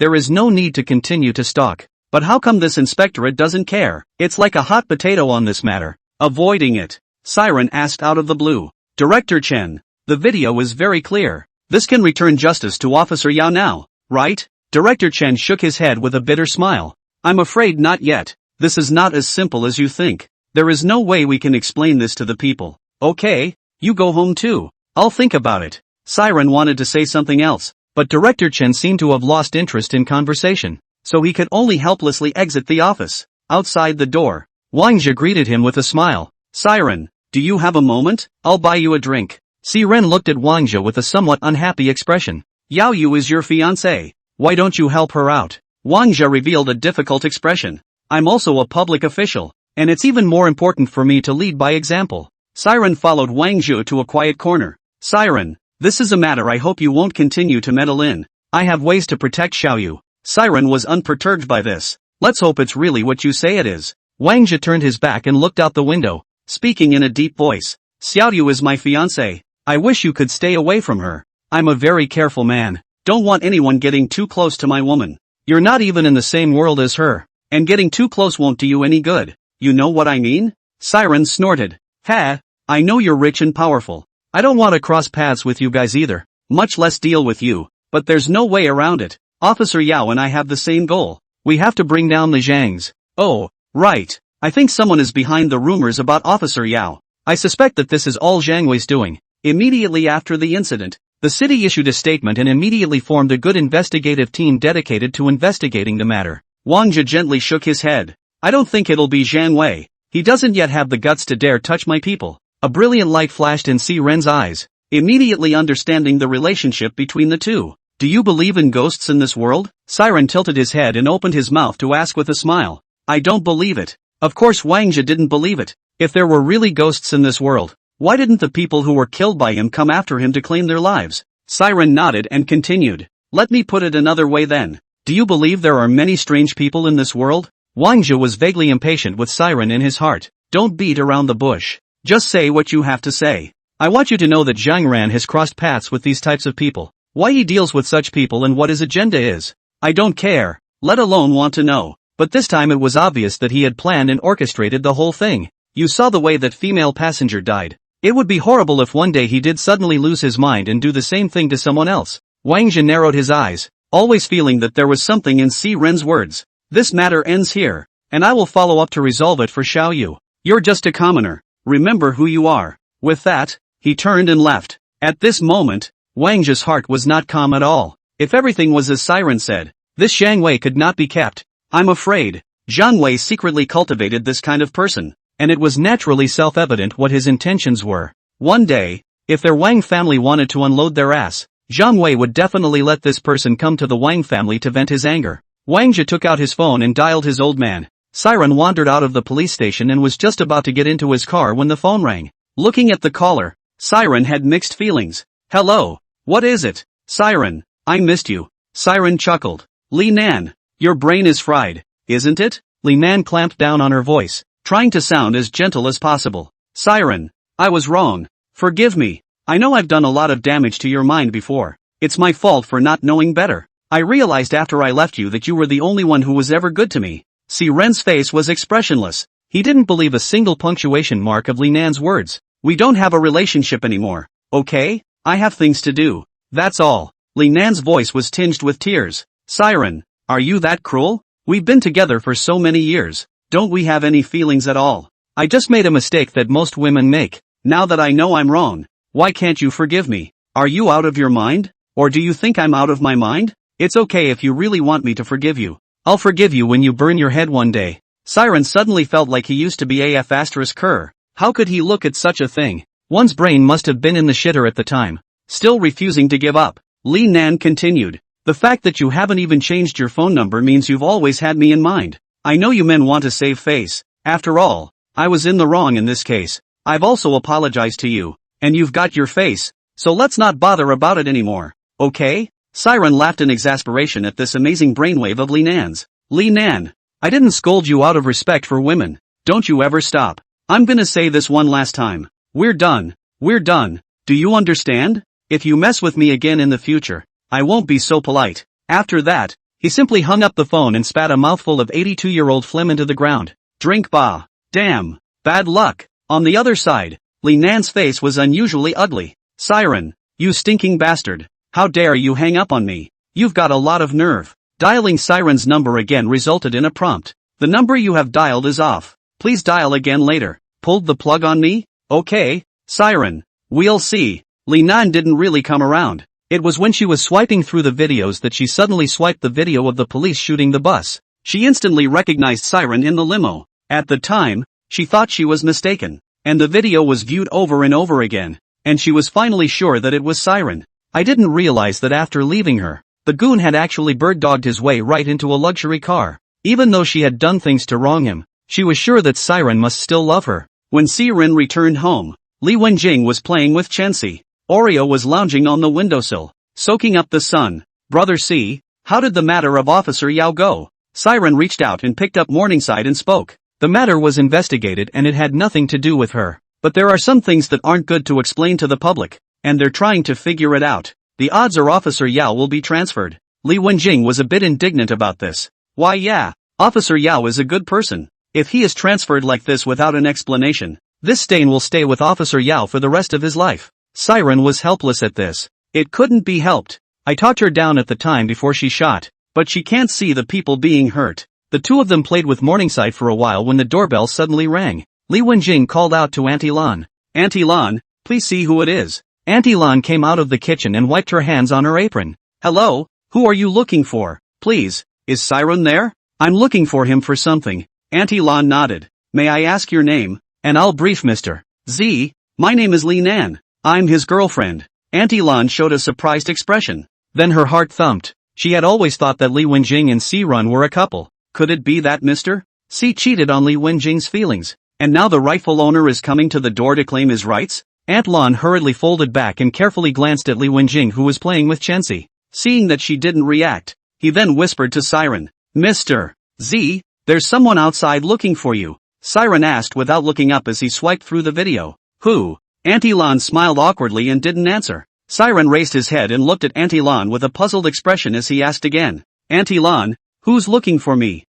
There is no need to continue to stalk. But how come this inspectorate doesn't care? It's like a hot potato on this matter. Avoiding it. Siren asked out of the blue. Director Chen, the video is very clear. This can return justice to Officer Yao now, right? Director Chen shook his head with a bitter smile. I'm afraid not yet. This is not as simple as you think. There is no way we can explain this to the people. Okay, you go home too. I'll think about it. Siren wanted to say something else, but Director Chen seemed to have lost interest in conversation, so he could only helplessly exit the office. Outside the door, Wang Zhe greeted him with a smile. Siren, do you have a moment? I'll buy you a drink. Siren looked at Wang Zhe with a somewhat unhappy expression. Yao Yu is your fiancé. Why don't you help her out? Wang Zhe revealed a difficult expression. I'm also a public official, and it's even more important for me to lead by example. Siren followed Wang Zhe to a quiet corner. Siren, this is a matter I hope you won't continue to meddle in. I have ways to protect Xiaoyu. Siren was unperturbed by this. Let's hope it's really what you say it is. Wang Zhe turned his back and looked out the window, speaking in a deep voice. Xiaoyu is my fiancé. I wish you could stay away from her. I'm a very careful man. Don't want anyone getting too close to my woman. You're not even in the same world as her, and getting too close won't do you any good. You know what I mean? Siren snorted. Ha, I know you're rich and powerful. I don't want to cross paths with you guys either, much less deal with you, but there's no way around it. Officer Yao and I have the same goal. We have to bring down the Zhangs. Oh, right. I think someone is behind the rumors about Officer Yao. I suspect that this is all Zhang Wei's doing. Immediately after the incident, the city issued a statement and immediately formed a good investigative team dedicated to investigating the matter. Wang Zhe gently shook his head. I don't think it'll be Zhang Wei. He doesn't yet have the guts to dare touch my people. A brilliant light flashed in Siren's eyes, immediately understanding the relationship between the two. Do you believe in ghosts in this world? Siren tilted his head and opened his mouth to ask with a smile. I don't believe it. Of course Wang Zhe didn't believe it. If there were really ghosts in this world, why didn't the people who were killed by him come after him to claim their lives? Siren nodded and continued. Let me put it another way then. Do you believe there are many strange people in this world? Wang Zhe was vaguely impatient with Siren in his heart. Don't beat around the bush. Just say what you have to say. I want you to know that Zhang Ran has crossed paths with these types of people. Why he deals with such people and what his agenda is. I don't care, let alone want to know. But this time it was obvious that he had planned and orchestrated the whole thing. You saw the way that female passenger died. It would be horrible if one day he did suddenly lose his mind and do the same thing to someone else. Wang Zhe narrowed his eyes, always feeling that there was something in Siren's words. This matter ends here, and I will follow up to resolve it for Xiaoyu. You're just a commoner. Remember who you are. With that, he turned and left. At this moment, Wang Zhe's heart was not calm at all. If everything was as Siren said, this Zhang Wei could not be kept. I'm afraid, Zhang Wei secretly cultivated this kind of person, and it was naturally self-evident what his intentions were. One day, if their Wang family wanted to unload their ass, Zhang Wei would definitely let this person come to the Wang family to vent his anger. Wang Zhe took out his phone and dialed his old man. Siren wandered out of the police station and was just about to get into his car when the phone rang. Looking at the caller, Siren had mixed feelings. Hello, what is it? Siren, I missed you. Siren chuckled. Li Nan, your brain is fried, isn't it? Li Nan clamped down on her voice, trying to sound as gentle as possible. Siren, I was wrong. Forgive me. I know I've done a lot of damage to your mind before. It's my fault for not knowing better. I realized after I left you that you were the only one who was ever good to me. Siren's face was expressionless. He didn't believe a single punctuation mark of Li Nan's words. We don't have a relationship anymore, okay? I have things to do. That's all. Li Nan's voice was tinged with tears. Siren, are you that cruel? We've been together for so many years. Don't we have any feelings at all? I just made a mistake that most women make. Now that I know I'm wrong, why can't you forgive me? Are you out of your mind? Or do you think I'm out of my mind? It's okay if you really want me to forgive you. I'll forgive you when you burn your head one day. Siren suddenly felt like he used to be AF***er. How could he look at such a thing? One's brain must have been in the shitter at the time. Still refusing to give up, Li Nan continued. The fact that you haven't even changed your phone number means you've always had me in mind. I know you men want to save face. After all, I was in the wrong in this case. I've also apologized to you, and you've got your face, so let's not bother about it anymore, okay? Siren laughed in exasperation at this amazing brainwave of Li Nan's. Li Nan, I didn't scold you out of respect for women. Don't you ever stop. I'm gonna say this one last time. We're done. We're done. Do you understand? If you mess with me again in the future, I won't be so polite. After that, He simply hung up the phone and spat a mouthful of 82-year-old phlegm into the ground. Drink ba. Damn. Bad luck. On the other side, Li Nan's face was unusually ugly. Siren. You stinking bastard. How dare you hang up on me? You've got a lot of nerve. Dialing Siren's number again resulted in a prompt. The number you have dialed is off. Please dial again later. Pulled the plug on me? Okay, Siren. We'll see. Li Nan didn't really come around. It was when she was swiping through the videos that she suddenly swiped the video of the police shooting the bus. She instantly recognized Siren in the limo. At the time, she thought she was mistaken, and the video was viewed over and over again, and she was finally sure that it was Siren. I didn't realize that after leaving her, the goon had actually bird-dogged his way right into a luxury car. Even though she had done things to wrong him, she was sure that Siren must still love her. When Siren returned home, Li Wenjing was playing with Chensi. Oreo was lounging on the windowsill, soaking up the sun. Brother C, how did the matter of Officer Yao go? Siren reached out and picked up Morningside and spoke. The matter was investigated and it had nothing to do with her. But there are some things that aren't good to explain to the public, and they're trying to figure it out. The odds are Officer Yao will be transferred. Li Wenjing was a bit indignant about this. Why yeah, Officer Yao is a good person. If he is transferred like this without an explanation, this stain will stay with Officer Yao for the rest of his life. Siren was helpless at this. It couldn't be helped. I talked her down at the time before she shot, but she can't see the people being hurt. The two of them played with Morningside for a while when the doorbell suddenly rang. Li Wenjing called out to Auntie Lan. Auntie Lan, please see who it is. Auntie Lan came out of the kitchen and wiped her hands on her apron. Hello, who are you looking for? Please, is Siren there? I'm looking for him for something. Auntie Lan nodded. May I ask your name? And I'll brief Mr. Z. My name is Li Nan. I'm his girlfriend. Auntie Lan showed a surprised expression. Then her heart thumped. She had always thought that Li Wenjing and Siren were a couple. Could it be that Mr. C cheated on Li Wenjing's feelings, and now the rightful owner is coming to the door to claim his rights? Aunt Lan hurriedly folded back and carefully glanced at Li Wenjing who was playing with Chensi. Seeing that she didn't react, he then whispered to Siren. Mr. Z, there's someone outside looking for you. Siren asked without looking up as he swiped through the video. Who? Auntie Lan smiled awkwardly and didn't answer. Siren raised his head and looked at Auntie Lan with a puzzled expression as he asked again. Auntie Lan, who's looking for me?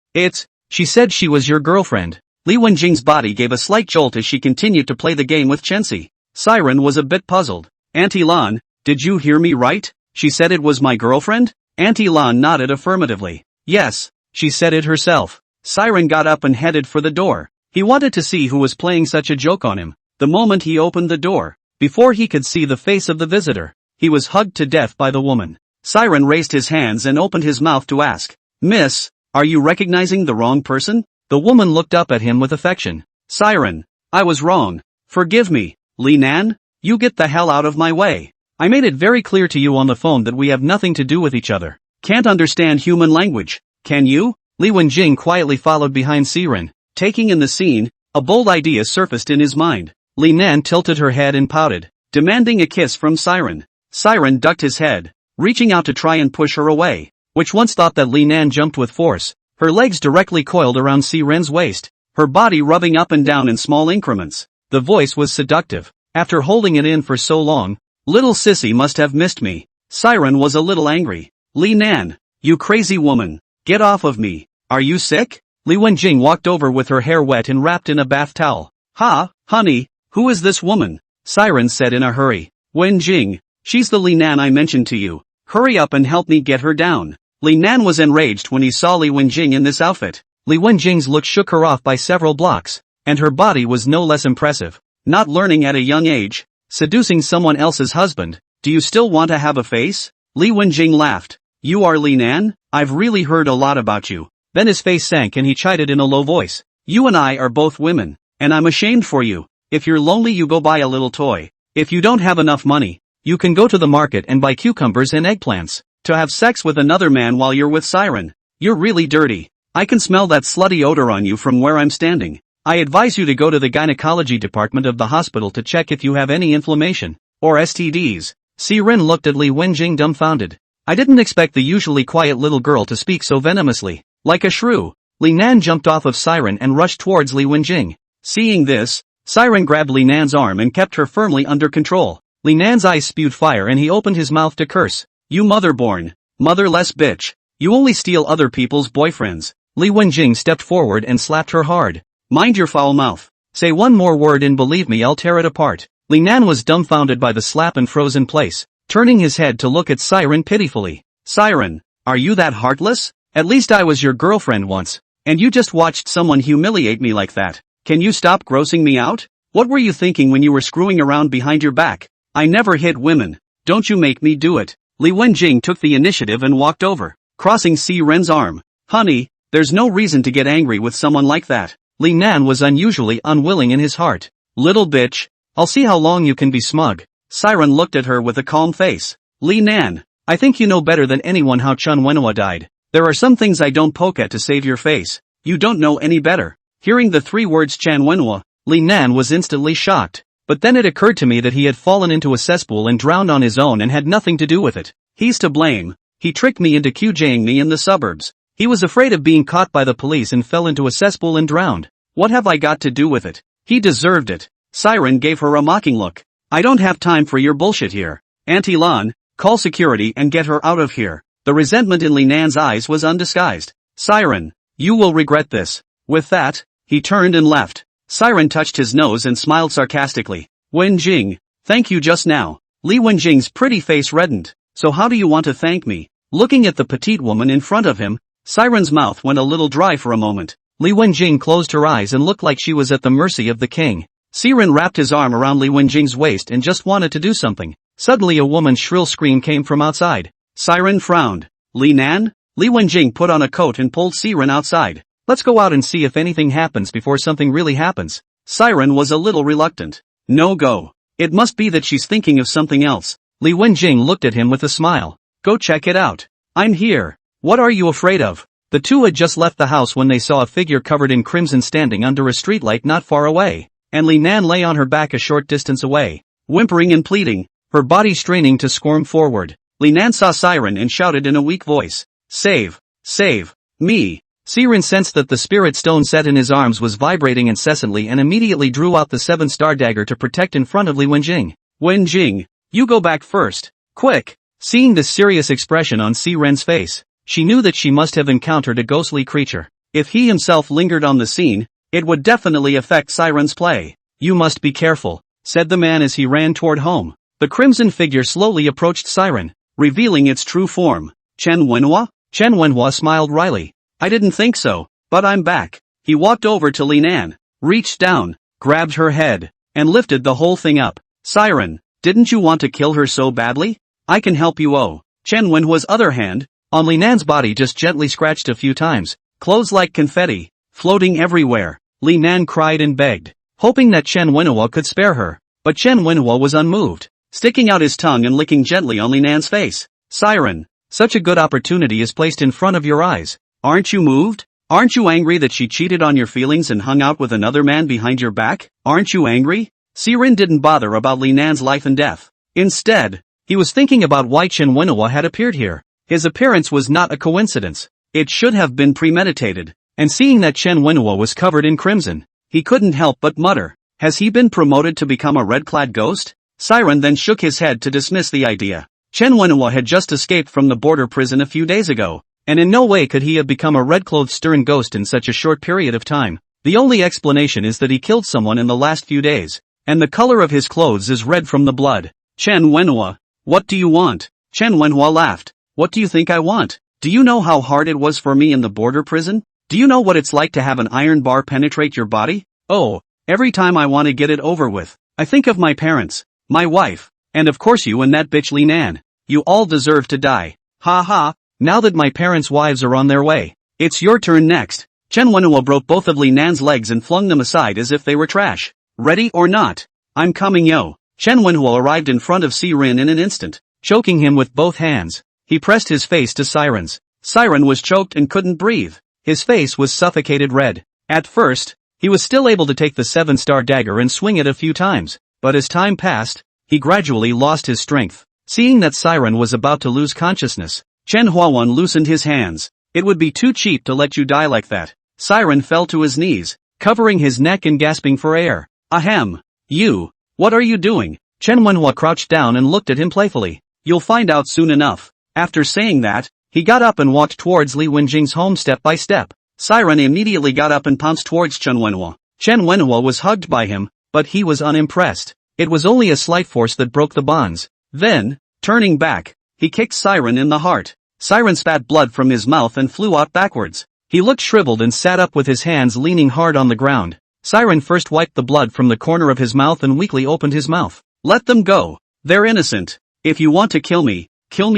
She said she was your girlfriend. Li Wenjing's body gave a slight jolt as she continued to play the game with Chensi. Siren was a bit puzzled. Auntie Lan, did you hear me right? She said it was my girlfriend? Auntie Lan nodded affirmatively. Yes, she said it herself. Siren got up and headed for the door. He wanted to see who was playing such a joke on him. The moment he opened the door, before he could see the face of the visitor, he was hugged to death by the woman. Siren raised his hands and opened his mouth to ask, Miss, are you recognizing the wrong person? The woman looked up at him with affection. Siren, I was wrong. Forgive me. Li Nan, you get the hell out of my way. I made it very clear to you on the phone that we have nothing to do with each other. Can't understand human language, can you? Li Wenjing quietly followed behind Siren. Taking in the scene, a bold idea surfaced in his mind. Li Nan tilted her head and pouted, demanding a kiss from Siren. Siren ducked his head, reaching out to try and push her away, which once thought that Li Nan jumped with force. Her legs directly coiled around Siren's waist, her body rubbing up and down in small increments. The voice was seductive. After holding it in for so long, little sissy must have missed me. Siren was a little angry. Li Nan, you crazy woman, get off of me. Are you sick? Li Wenjing walked over with her hair wet and wrapped in a bath towel. Ha, honey, who is this woman? Siren said in a hurry. Wenjing, she's the Li Nan I mentioned to you. Hurry up and help me get her down. Li Nan was enraged when he saw Li Wenjing in this outfit. Li Wenjing's look shook her off by several blocks, and her body was no less impressive. Not learning at a young age, seducing someone else's husband, do you still want to have a face? Li Wenjing laughed. You are Li Nan? I've really heard a lot about you. Then his face sank and he chided in a low voice. You and I are both women, and I'm ashamed for you. If you're lonely you go buy a little toy. If you don't have enough money, you can go to the market and buy cucumbers and eggplants. To have sex with another man while you're with Siren. You're really dirty. I can smell that slutty odor on you from where I'm standing. I advise you to go to the gynecology department of the hospital to check if you have any inflammation, or STDs. Siren looked at Li Wenjing dumbfounded. I didn't expect the usually quiet little girl to speak so venomously. Like a shrew, Li Nan jumped off of Siren and rushed towards Li Wenjing. Seeing this, Siren grabbed Li Nan's arm and kept her firmly under control. Li Nan's eyes spewed fire and he opened his mouth to curse. You motherborn, motherless bitch. You only steal other people's boyfriends. Li Wenjing stepped forward and slapped her hard. Mind your foul mouth. Say one more word and believe me, I'll tear it apart. Li Nan was dumbfounded by the slap and froze in place, turning his head to look at Siren pitifully. Siren, are you that heartless? At least I was your girlfriend once, and you just watched someone humiliate me like that. Can you stop grossing me out? What were you thinking when you were screwing around behind your back? I never hit women. Don't you make me do it. Li Wenjing took the initiative and walked over, crossing Siren's arm. Honey, there's no reason to get angry with someone like that. Li Nan was unusually unwilling in his heart. Little bitch, I'll see how long you can be smug. Siren looked at her with a calm face. Li Nan, I think you know better than anyone how Chen Wua died. There are some things I don't poke at to save your face. You don't know any better. Hearing the 3 words Chen Wua, Li Nan was instantly shocked. But then it occurred to me that he had fallen into a cesspool and drowned on his own and had nothing to do with it. He's to blame. He tricked me into QJing me in the suburbs. He was afraid of being caught by the police and fell into a cesspool and drowned. What have I got to do with it? He deserved it. Siren gave her a mocking look. I don't have time for your bullshit here. Auntie Lan, call security and get her out of here. The resentment in Li Nan's eyes was undisguised. Siren, you will regret this. With that, he turned and left. Siren touched his nose and smiled sarcastically. Wenjing, thank you just now. Li Wenjing's pretty face reddened. So how do you want to thank me? Looking at the petite woman in front of him, Siren's mouth went a little dry for a moment. Li Wenjing closed her eyes and looked like she was at the mercy of the king. Siren wrapped his arm around Li Wenjing's waist and just wanted to do something. Suddenly a woman's shrill scream came from outside. Siren frowned. Li Nan? Li Wenjing put on a coat and pulled Siren outside. Let's go out and see if anything happens before something really happens. Siren was a little reluctant. No go. It must be that she's thinking of something else. Li Wenjing looked at him with a smile. Go check it out. I'm here. What are you afraid of? The two had just left the house when they saw a figure covered in crimson standing under a streetlight not far away, and Li Nan lay on her back a short distance away, whimpering and pleading, her body straining to squirm forward. Li Nan saw Siren and shouted in a weak voice, Save! Save! Me! Siren sensed that the spirit stone set in his arms was vibrating incessantly and immediately drew out the 7-star dagger to protect in front of Li Wenjing. Wenjing, you go back first. Quick! Seeing the serious expression on Siren's face, she knew that she must have encountered a ghostly creature. If he himself lingered on the scene, it would definitely affect Siren's play. You must be careful, said the man as he ran toward home. The crimson figure slowly approached Siren, revealing its true form. Chen Wua? Chen Wua smiled wryly. I didn't think so, but I'm back. He walked over to Li Nan, reached down, grabbed her head, and lifted the whole thing up. Siren, didn't you want to kill her so badly? I can help you. Oh. Chen Wenhua's other hand, on Li Nan's body, just gently scratched a few times, clothes like confetti, floating everywhere. Li Nan cried and begged, hoping that Chen Wenhua could spare her, but Chen Wenhua was unmoved, sticking out his tongue and licking gently on Li Nan's face. Siren, such a good opportunity is placed in front of your eyes. Aren't you moved? Aren't you angry that she cheated on your feelings and hung out with another man behind your back? Aren't you angry? Siren didn't bother about Li Nan's life and death. Instead, he was thinking about why Chen Wenhua had appeared here. His appearance was not a coincidence. It should have been premeditated. And seeing that Chen Wenhua was covered in crimson, he couldn't help but mutter, has he been promoted to become a red-clad ghost? Siren then shook his head to dismiss the idea. Chen Wenhua had just escaped from the border prison a few days ago, and in no way could he have become a red-clothed stern ghost in such a short period of time. The only explanation is that he killed someone in the last few days, and the color of his clothes is red from the blood. Chen Wenhua, what do you want? Chen Wenhua laughed. What do you think I want? Do you know how hard it was for me in the border prison? Do you know what it's like to have an iron bar penetrate your body? Oh, every time I want to get it over with, I think of my parents, my wife, and of course you and that bitch Li Nan. You all deserve to die. Ha ha, now that my parents' wives are on their way, it's your turn next. Chen Wenhua broke both of Li Nan's legs and flung them aside as if they were trash. Ready or not? I'm coming yo. Chen Wenhua arrived in front of Siren in an instant, choking him with both hands. He pressed his face to Siren's. Siren was choked and couldn't breathe. His face was suffocated red. At first, he was still able to take the 7-star dagger and swing it a few times, but as time passed, he gradually lost his strength. Seeing that Siren was about to lose consciousness, Chen Huawan loosened his hands. It would be too cheap to let you die like that. Siren fell to his knees, covering his neck and gasping for air. Ahem. You. What are you doing? Chen Wenhua crouched down and looked at him playfully. You'll find out soon enough. After saying that, He got up and walked towards Li Wenjing's home step by step. Siren immediately got up and pounced towards Chen Wua. Chen Wua was hugged by him, but he was unimpressed. It was only a slight force that broke the bonds. Then, turning back, he kicked Siren in the heart. Siren spat blood from his mouth and flew out backwards. He looked shriveled and sat up with his hands leaning hard on the ground. Siren first wiped the blood from the corner of his mouth and weakly opened his mouth. Let them go. They're innocent. If you want to kill me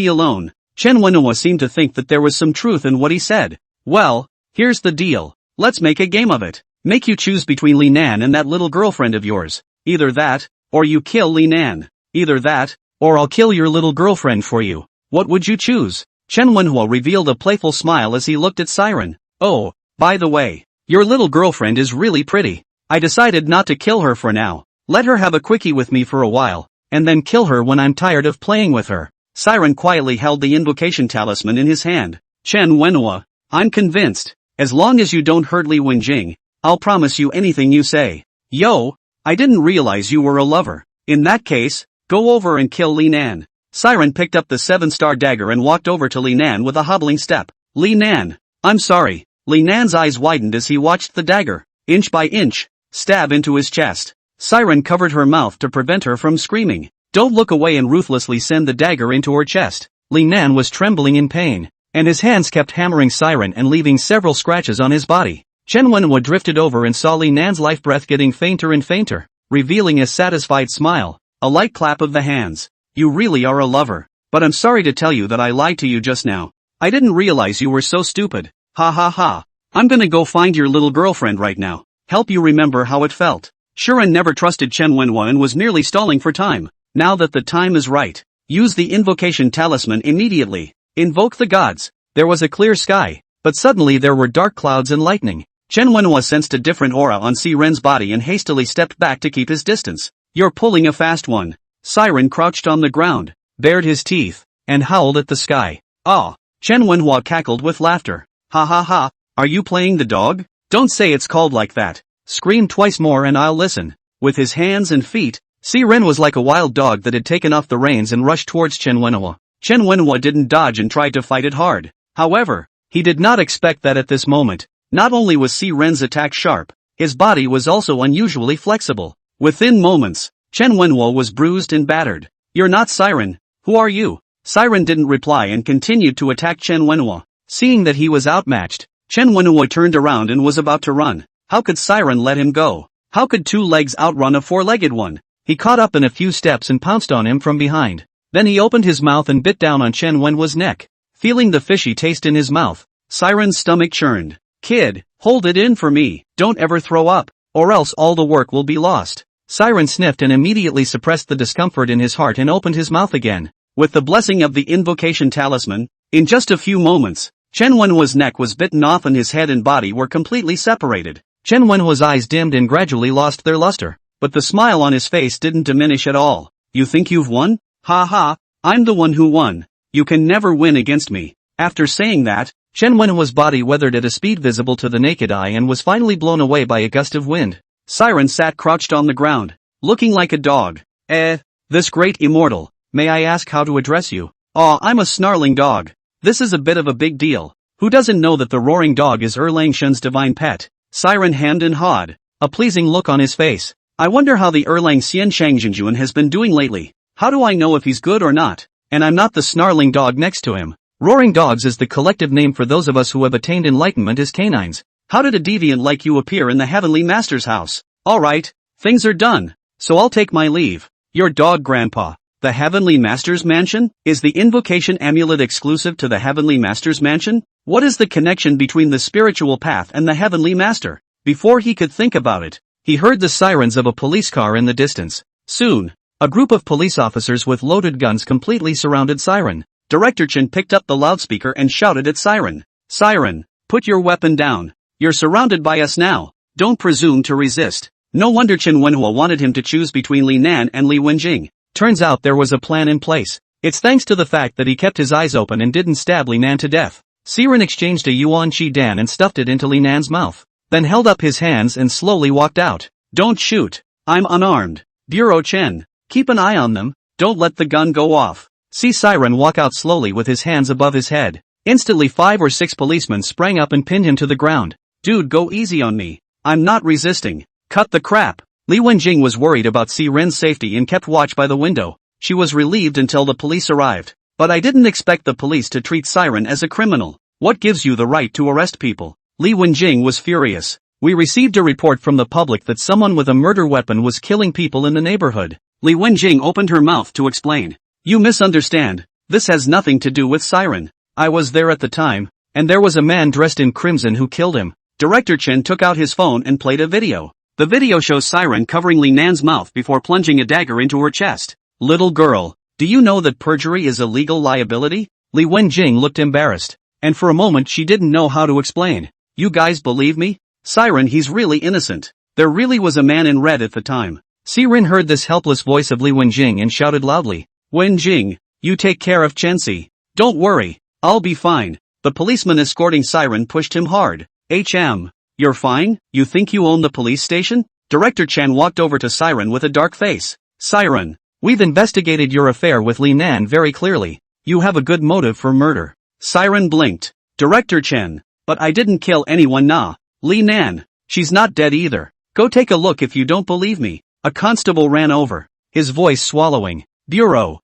alone. Chen Wua seemed to think that there was some truth in what he said. Well, here's the deal. Let's make a game of it. Make you choose between Li Nan and that little girlfriend of yours. Either that, or you kill Li Nan. Either that, or I'll kill your little girlfriend for you. What would you choose? Chen Wua revealed a playful smile as he looked at Siren. Oh, by the way, your little girlfriend is really pretty. I decided not to kill her for now. Let her have a quickie with me for a while, and then kill her when I'm tired of playing with her. Siren quietly held the invocation talisman in his hand. Chen Wua, I'm convinced. As long as you don't hurt Li Wenjing, I'll promise you anything you say. Yo, I didn't realize you were a lover. In that case, go over and kill Li Nan. Siren picked up the 7-star dagger and walked over to Li Nan with a hobbling step. Li Nan, I'm sorry. Li Nan's eyes widened as he watched the dagger, inch by inch, stab into his chest. Siren covered her mouth to prevent her from screaming. Don't look away and ruthlessly send the dagger into her chest. Li Nan was trembling in pain, and his hands kept hammering Siren and leaving several scratches on his body. Chen Wua drifted over and saw Li Nan's life breath getting fainter and fainter, revealing a satisfied smile, a light clap of the hands. You really are a lover, but I'm sorry to tell you that I lied to you just now. I didn't realize you were so stupid. Ha ha ha. I'm gonna go find your little girlfriend right now. Help you remember how it felt. Shiren never trusted Chen Wua and was merely stalling for time. Now that the time is right, use the invocation talisman immediately. Invoke the gods. There was a clear sky, but suddenly there were dark clouds and lightning. Chen Wua sensed a different aura on Siren's body and hastily stepped back to keep his distance. You're pulling a fast one. Siren crouched on the ground, bared his teeth, and howled at the sky. Ah! Chen Wua cackled with laughter. Ha ha ha, are you playing the dog? Don't say it's called like that. Scream twice more and I'll listen. With his hands and feet, Siren was like a wild dog that had taken off the reins and rushed towards Chen Wua. Chen Wua didn't dodge and tried to fight it hard. However, he did not expect that at this moment. Not only was Siren's attack sharp, his body was also unusually flexible. Within moments, Chen Wua was bruised and battered. You're not Siren. Who are you? Siren didn't reply and continued to attack Chen Wua. Seeing that he was outmatched, Chen Wua turned around and was about to run. How could Siren let him go? How could two legs outrun a four-legged one? He caught up in a few steps and pounced on him from behind. Then he opened his mouth and bit down on Chen Wenhua's neck. Feeling the fishy taste in his mouth, Siren's stomach churned. Kid, hold it in for me. Don't ever throw up, or else all the work will be lost. Siren sniffed and immediately suppressed the discomfort in his heart and opened his mouth again. With the blessing of the invocation talisman, in just a few moments, Chen Wenhua's neck was bitten off and his head and body were completely separated. Chen Wenhua's eyes dimmed and gradually lost their luster, but the smile on his face didn't diminish at all. You think you've won? Ha ha, I'm the one who won. You can never win against me. After saying that, Chen Wenhua's body weathered at a speed visible to the naked eye and was finally blown away by a gust of wind. Siren sat crouched on the ground, looking like a dog. This great immortal, may I ask how to address you? Aw, I'm a snarling dog. This is a bit of a big deal. Who doesn't know that the roaring dog is Erlang Shen's divine pet? Siren hemmed and hawed, a pleasing look on his face. I wonder how the Erlang Xian Shangjianjuan has been doing lately. How do I know if he's good or not? And I'm not the snarling dog next to him. Roaring dogs is the collective name for those of us who have attained enlightenment as canines. How did a deviant like you appear in the Heavenly Master's house? Alright, things are done, so I'll take my leave. Your dog, Grandpa. The Heavenly Master's mansion? Is the invocation amulet exclusive to the Heavenly Master's mansion? What is the connection between the spiritual path and the Heavenly Master? Before he could think about it, he heard the sirens of a police car in the distance. Soon, a group of police officers with loaded guns completely surrounded Siren. Director Chen picked up the loudspeaker and shouted at Siren. Siren, put your weapon down. You're surrounded by us now. Don't presume to resist. No wonder Chen Wenhua wanted him to choose between Li Nan and Li Wenjing. Turns out there was a plan in place. It's thanks to the fact that he kept his eyes open and didn't stab Li Nan to death. Siren exchanged a yuan chi dan and stuffed it into Li Nan's mouth. Then held up his hands and slowly walked out. Don't shoot. I'm unarmed. Bureau Chen. Keep an eye on them. Don't let the gun go off. See Siren walk out slowly with his hands above his head. Instantly 5 or 6 policemen sprang up and pinned him to the ground. Dude, go easy on me. I'm not resisting. Cut the crap. Li Wenjing was worried about Siren's safety and kept watch by the window. She was relieved until the police arrived. But I didn't expect the police to treat Siren as a criminal. What gives you the right to arrest people? Li Wenjing was furious. We received a report from the public that someone with a murder weapon was killing people in the neighborhood. Li Wenjing opened her mouth to explain. You misunderstand. This has nothing to do with Siren. I was there at the time, and there was a man dressed in crimson who killed him. Director Chen took out his phone and played a video. The video shows Siren covering Li Nan's mouth before plunging a dagger into her chest. Little girl, do you know that perjury is a legal liability? Li Wenjing looked embarrassed, and for a moment she didn't know how to explain. You guys believe me? Siren, he's really innocent. There really was a man in red at the time. Siren heard this helpless voice of Li Wenjing and shouted loudly. Wenjing, you take care of Chensi. Don't worry, I'll be fine. The policeman escorting Siren pushed him hard. You're fine? You think you own the police station? Director Chen walked over to Siren with a dark face. Siren, we've investigated your affair with Li Nan very clearly. You have a good motive for murder. Siren blinked. Director Chen, but I didn't kill anyone nah. Li Nan, she's not dead either. Go take a look if you don't believe me. A constable ran over, his voice swallowing. Bureau,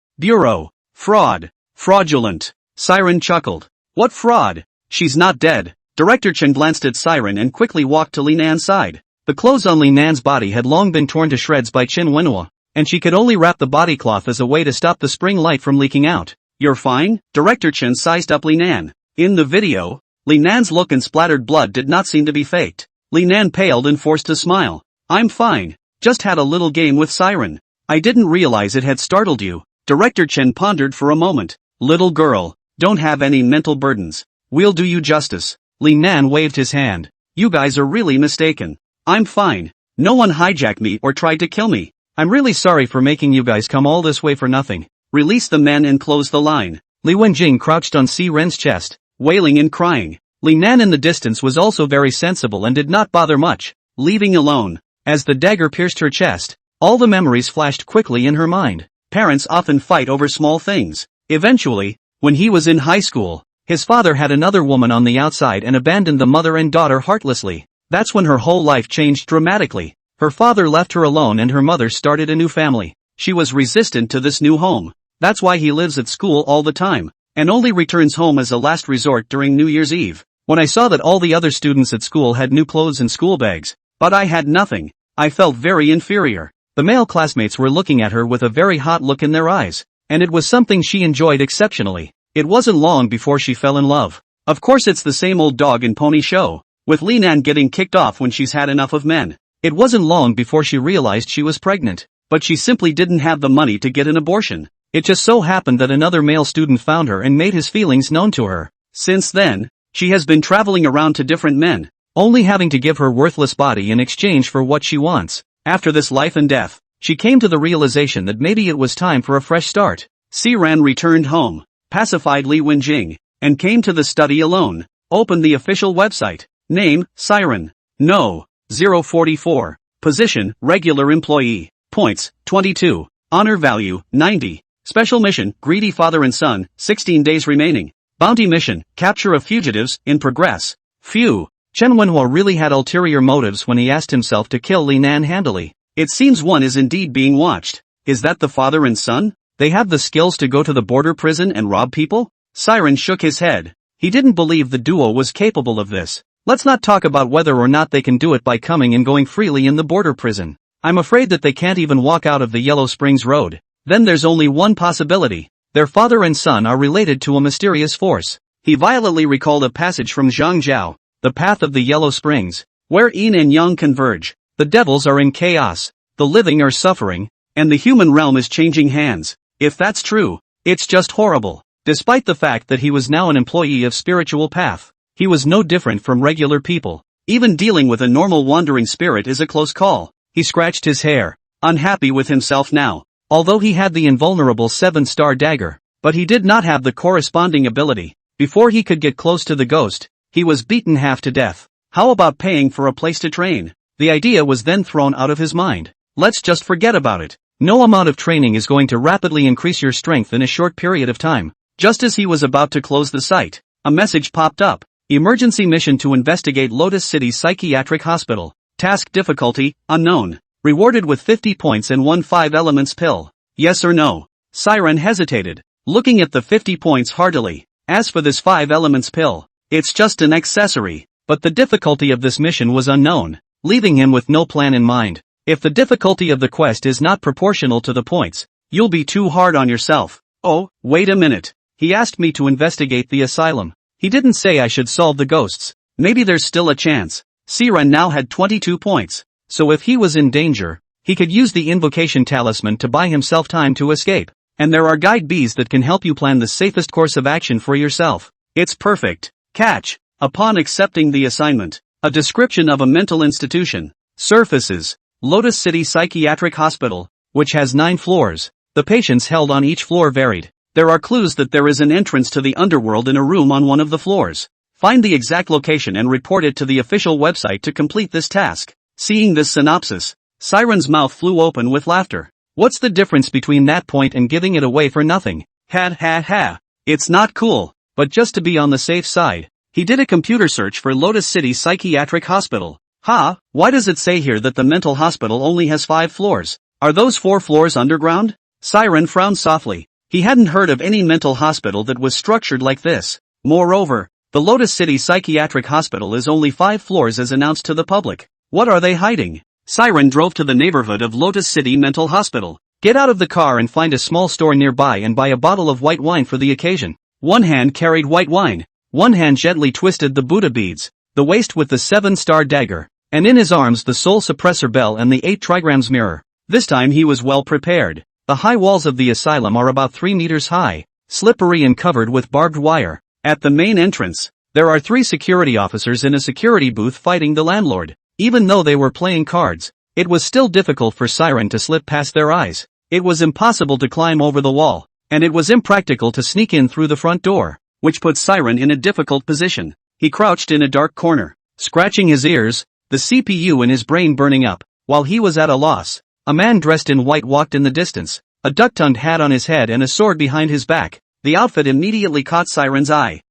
fraud, fraudulent. Siren chuckled. What fraud? She's not dead. Director Chen glanced at Siren and quickly walked to Li Nan's side. The clothes on Li Nan's body had long been torn to shreds by Chen Wua, and she could only wrap the body cloth as a way to stop the spring light from leaking out. You're fine? Director Chen sized up Li Nan. In the video, Li Nan's look and splattered blood did not seem to be faked. Li Nan paled and forced a smile. I'm fine. Just had a little game with Siren. I didn't realize it had startled you. Director Chen pondered for a moment. Little girl, don't have any mental burdens. We'll do you justice. Li Nan waved his hand. You guys are really mistaken. I'm fine. No one hijacked me or tried to kill me. I'm really sorry for making you guys come all this way for nothing. Release the men and close the line. Li Wenjing crouched on Siren's chest, wailing and crying. Li Nan in the distance was also very sensible and did not bother much, leaving alone. As the dagger pierced her chest, all the memories flashed quickly in her mind. Parents often fight over small things. Eventually, when he was in high school, his father had another woman on the outside and abandoned the mother and daughter heartlessly. That's when her whole life changed dramatically. Her father left her alone and her mother started a new family. She was resistant to this new home. That's why he lives at school all the time, and only returns home as a last resort during New Year's Eve. When I saw that all the other students at school had new clothes and school bags, but I had nothing, I felt very inferior. The male classmates were looking at her with a very hot look in their eyes, and it was something she enjoyed exceptionally. It wasn't long before she fell in love. Of course it's the same old dog and pony show, with Li Nan getting kicked off when she's had enough of men. It wasn't long before she realized she was pregnant, but she simply didn't have the money to get an abortion. It just so happened that another male student found her and made his feelings known to her. Since then, she has been traveling around to different men, only having to give her worthless body in exchange for what she wants. After this life and death, she came to the realization that maybe it was time for a fresh start. Siran returned home, pacified Li Wenjing, and came to the study alone. Opened the official website. Name, Siren. No. 044. Position, regular employee. Points, 22. Honor value, 90. Special mission, greedy father and son, 16 days remaining. Bounty mission, capture of fugitives, in progress. Phew. Chen Wua really had ulterior motives when he asked himself to kill Li Nan handily. It seems one is indeed being watched. Is that the father and son? They have the skills to go to the border prison and rob people? Siren shook his head. He didn't believe the duo was capable of this. Let's not talk about whether or not they can do it by coming and going freely in the border prison. I'm afraid that they can't even walk out of the Yellow Springs Road. Then there's only one possibility. Their father and son are related to a mysterious force. He violently recalled a passage from Zhang Zhao, The Path of the Yellow Springs, where yin and yang converge. The devils are in chaos, the living are suffering, and the human realm is changing hands. If that's true, it's just horrible. Despite the fact that he was now an employee of Spiritual Path, he was no different from regular people. Even dealing with a normal wandering spirit is a close call. He scratched his hair, unhappy with himself now. Although he had the invulnerable 7-star dagger, but he did not have the corresponding ability. Before he could get close to the ghost, he was beaten half to death. How about paying for a place to train? The idea was then thrown out of his mind. Let's just forget about it. No amount of training is going to rapidly increase your strength in a short period of time. Just as he was about to close the site, A message popped up. Emergency mission to investigate Lotus City Psychiatric Hospital. Task difficulty, unknown. Rewarded with 50 points and one 5 elements pill. Yes or no? Siren hesitated, looking at the 50 points heartily. As for this 5 elements pill, it's just an accessory. But the difficulty of this mission was unknown, leaving him with no plan in mind. If the difficulty of the quest is not proportional to the points, you'll be too hard on yourself. Oh, wait a minute. He asked me to investigate the asylum. He didn't say I should solve the ghosts. Maybe there's still a chance. Siren now had 22 points. So if he was in danger, he could use the invocation talisman to buy himself time to escape. And there are guide bees that can help you plan the safest course of action for yourself. It's perfect. Catch. Upon accepting the assignment, a description of a mental institution surfaces. Lotus City Psychiatric Hospital, which has 9 floors. The patients held on each floor varied. There are clues that there is an entrance to the underworld in a room on one of the floors. Find the exact location and report it to the official website to complete this task. Seeing this synopsis, Siren's mouth flew open with laughter. What's the difference between that point and giving it away for nothing? Ha ha ha. It's not cool, but just to be on the safe side, he did a computer search for Lotus City Psychiatric Hospital. Why does it say here that the mental hospital only has 5 floors? Are those 4 floors underground? Siren frowned softly. He hadn't heard of any mental hospital that was structured like this. Moreover, the Lotus City Psychiatric Hospital is only 5 floors as announced to the public. What are they hiding? Siren drove to the neighborhood of Lotus City Mental Hospital. Get out of the car and find a small store nearby and buy a bottle of white wine for the occasion. One hand carried white wine. One hand gently twisted the Buddha beads, the waist with the 7-star dagger, and in his arms the soul suppressor bell and the 8 trigrams mirror. This time he was well prepared. The high walls of the asylum are about 3 meters high, slippery and covered with barbed wire. At the main entrance, there are 3 security officers in a security booth fighting the landlord. Even though they were playing cards, it was still difficult for Siren to slip past their eyes. It was impossible to climb over the wall, and it was impractical to sneak in through the front door, which put Siren in a difficult position. He crouched in a dark corner, scratching his ears, the CPU in his brain burning up. While he was at a loss, a man dressed in white walked in the distance, a duck-tongued hat on his head and a sword behind his back. The outfit immediately caught Siren's eye.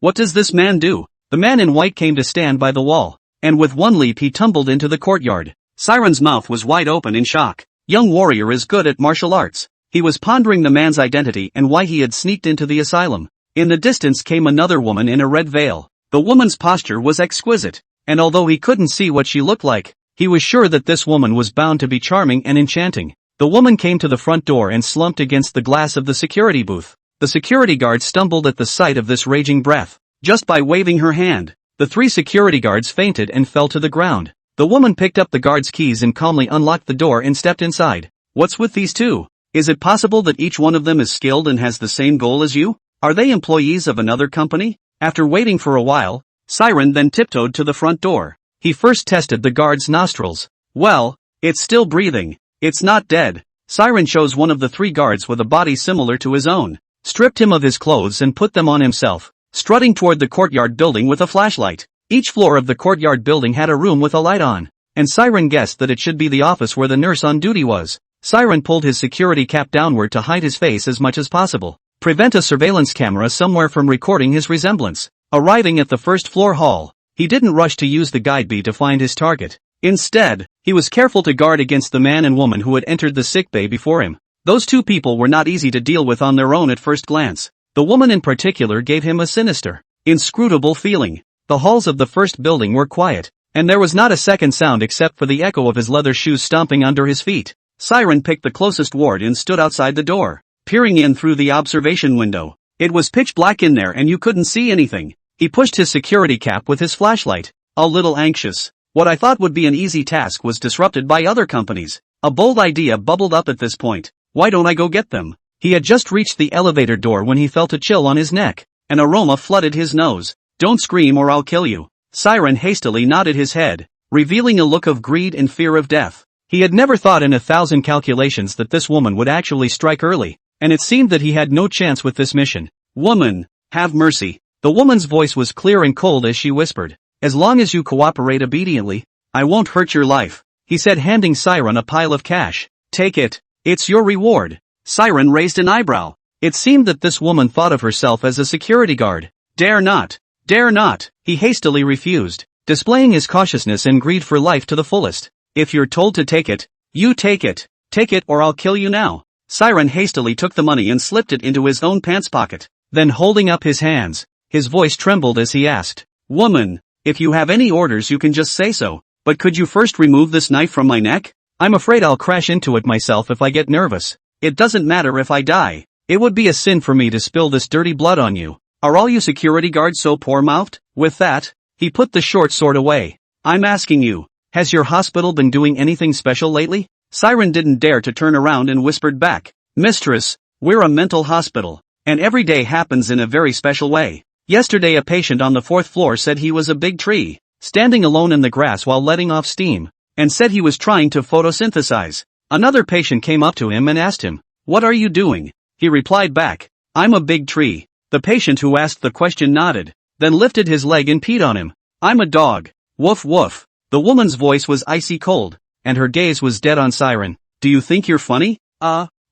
What does this man do? The man in white came to stand by the wall, and with one leap he tumbled into the courtyard. Siren's mouth was wide open in shock. Young warrior is good at martial arts. He was pondering the man's identity and why he had sneaked into the asylum. In the distance came another woman in a red veil. The woman's posture was exquisite, and although he couldn't see what she looked like, he was sure that this woman was bound to be charming and enchanting. The woman came to the front door and slumped against the glass of the security booth. The security guard stumbled at the sight of this raging breath. Just by waving her hand, the 3 security guards fainted and fell to the ground. The woman picked up the guard's keys and calmly unlocked the door and stepped inside. What's with these 2? Is it possible that each one of them is skilled and has the same goal as you? Are they employees of another company? After waiting for a while, Siren then tiptoed to the front door. He first tested the guard's nostrils. Well, it's still breathing. It's not dead. Siren chose one of the 3 guards with a body similar to his own, stripped him of his clothes and put them on himself, strutting toward the courtyard building with a flashlight. Each floor of the courtyard building had a room with a light on, and Siren guessed that it should be the office where the nurse on duty was. Siren pulled his security cap downward to hide his face as much as possible, prevent a surveillance camera somewhere from recording his resemblance. Arriving at the first floor hall, he didn't rush to use the guide bee to find his target. Instead, he was careful to guard against the man and woman who had entered the sickbay before him. Those 2 people were not easy to deal with on their own at first glance. The woman in particular gave him a sinister, inscrutable feeling. The halls of the first building were quiet, and there was not a second sound except for the echo of his leather shoes stomping under his feet. Siren picked the closest ward and stood outside the door, peering in through the observation window. It was pitch black in there and you couldn't see anything. He pushed his security cap with his flashlight, a little anxious. What I thought would be an easy task was disrupted by other companies. A bold idea bubbled up at this point. Why don't I go get them? He had just reached the elevator door when he felt a chill on his neck. An aroma flooded his nose. Don't scream or I'll kill you. Siren hastily nodded his head, revealing a look of greed and fear of death. He had never thought in 1,000 calculations that this woman would actually strike early, and it seemed that he had no chance with this mission. Woman, have mercy. The woman's voice was clear and cold as she whispered. As long as you cooperate obediently, I won't hurt your life, he said, handing Siren a pile of cash. Take it. It's your reward. Siren raised an eyebrow. It seemed that this woman thought of herself as a security guard. Dare not! Dare not! He hastily refused, displaying his cautiousness and greed for life to the fullest. If you're told to take it, you take it. Take it or I'll kill you now. Siren hastily took the money and slipped it into his own pants pocket. Then holding up his hands, his voice trembled as he asked, "Woman, if you have any orders you can just say so, but could you first remove this knife from my neck? I'm afraid I'll crash into it myself if I get nervous. It doesn't matter if I die. It would be a sin for me to spill this dirty blood on you. Are all you security guards so poor-mouthed?" With that, he put the short sword away. "I'm asking you, has your hospital been doing anything special lately?" Siren didn't dare to turn around and whispered back, "Mistress, we're a mental hospital, and every day happens in a very special way. Yesterday a patient on the 4th floor said he was a big tree, standing alone in the grass while letting off steam, and said he was trying to photosynthesize. Another patient came up to him and asked him, 'What are you doing?' He replied back, 'I'm a big tree.' The patient who asked the question nodded, then lifted his leg and peed on him. 'I'm a dog. Woof woof.'" The woman's voice was icy cold, and her gaze was dead on Siren. "Do you think you're funny?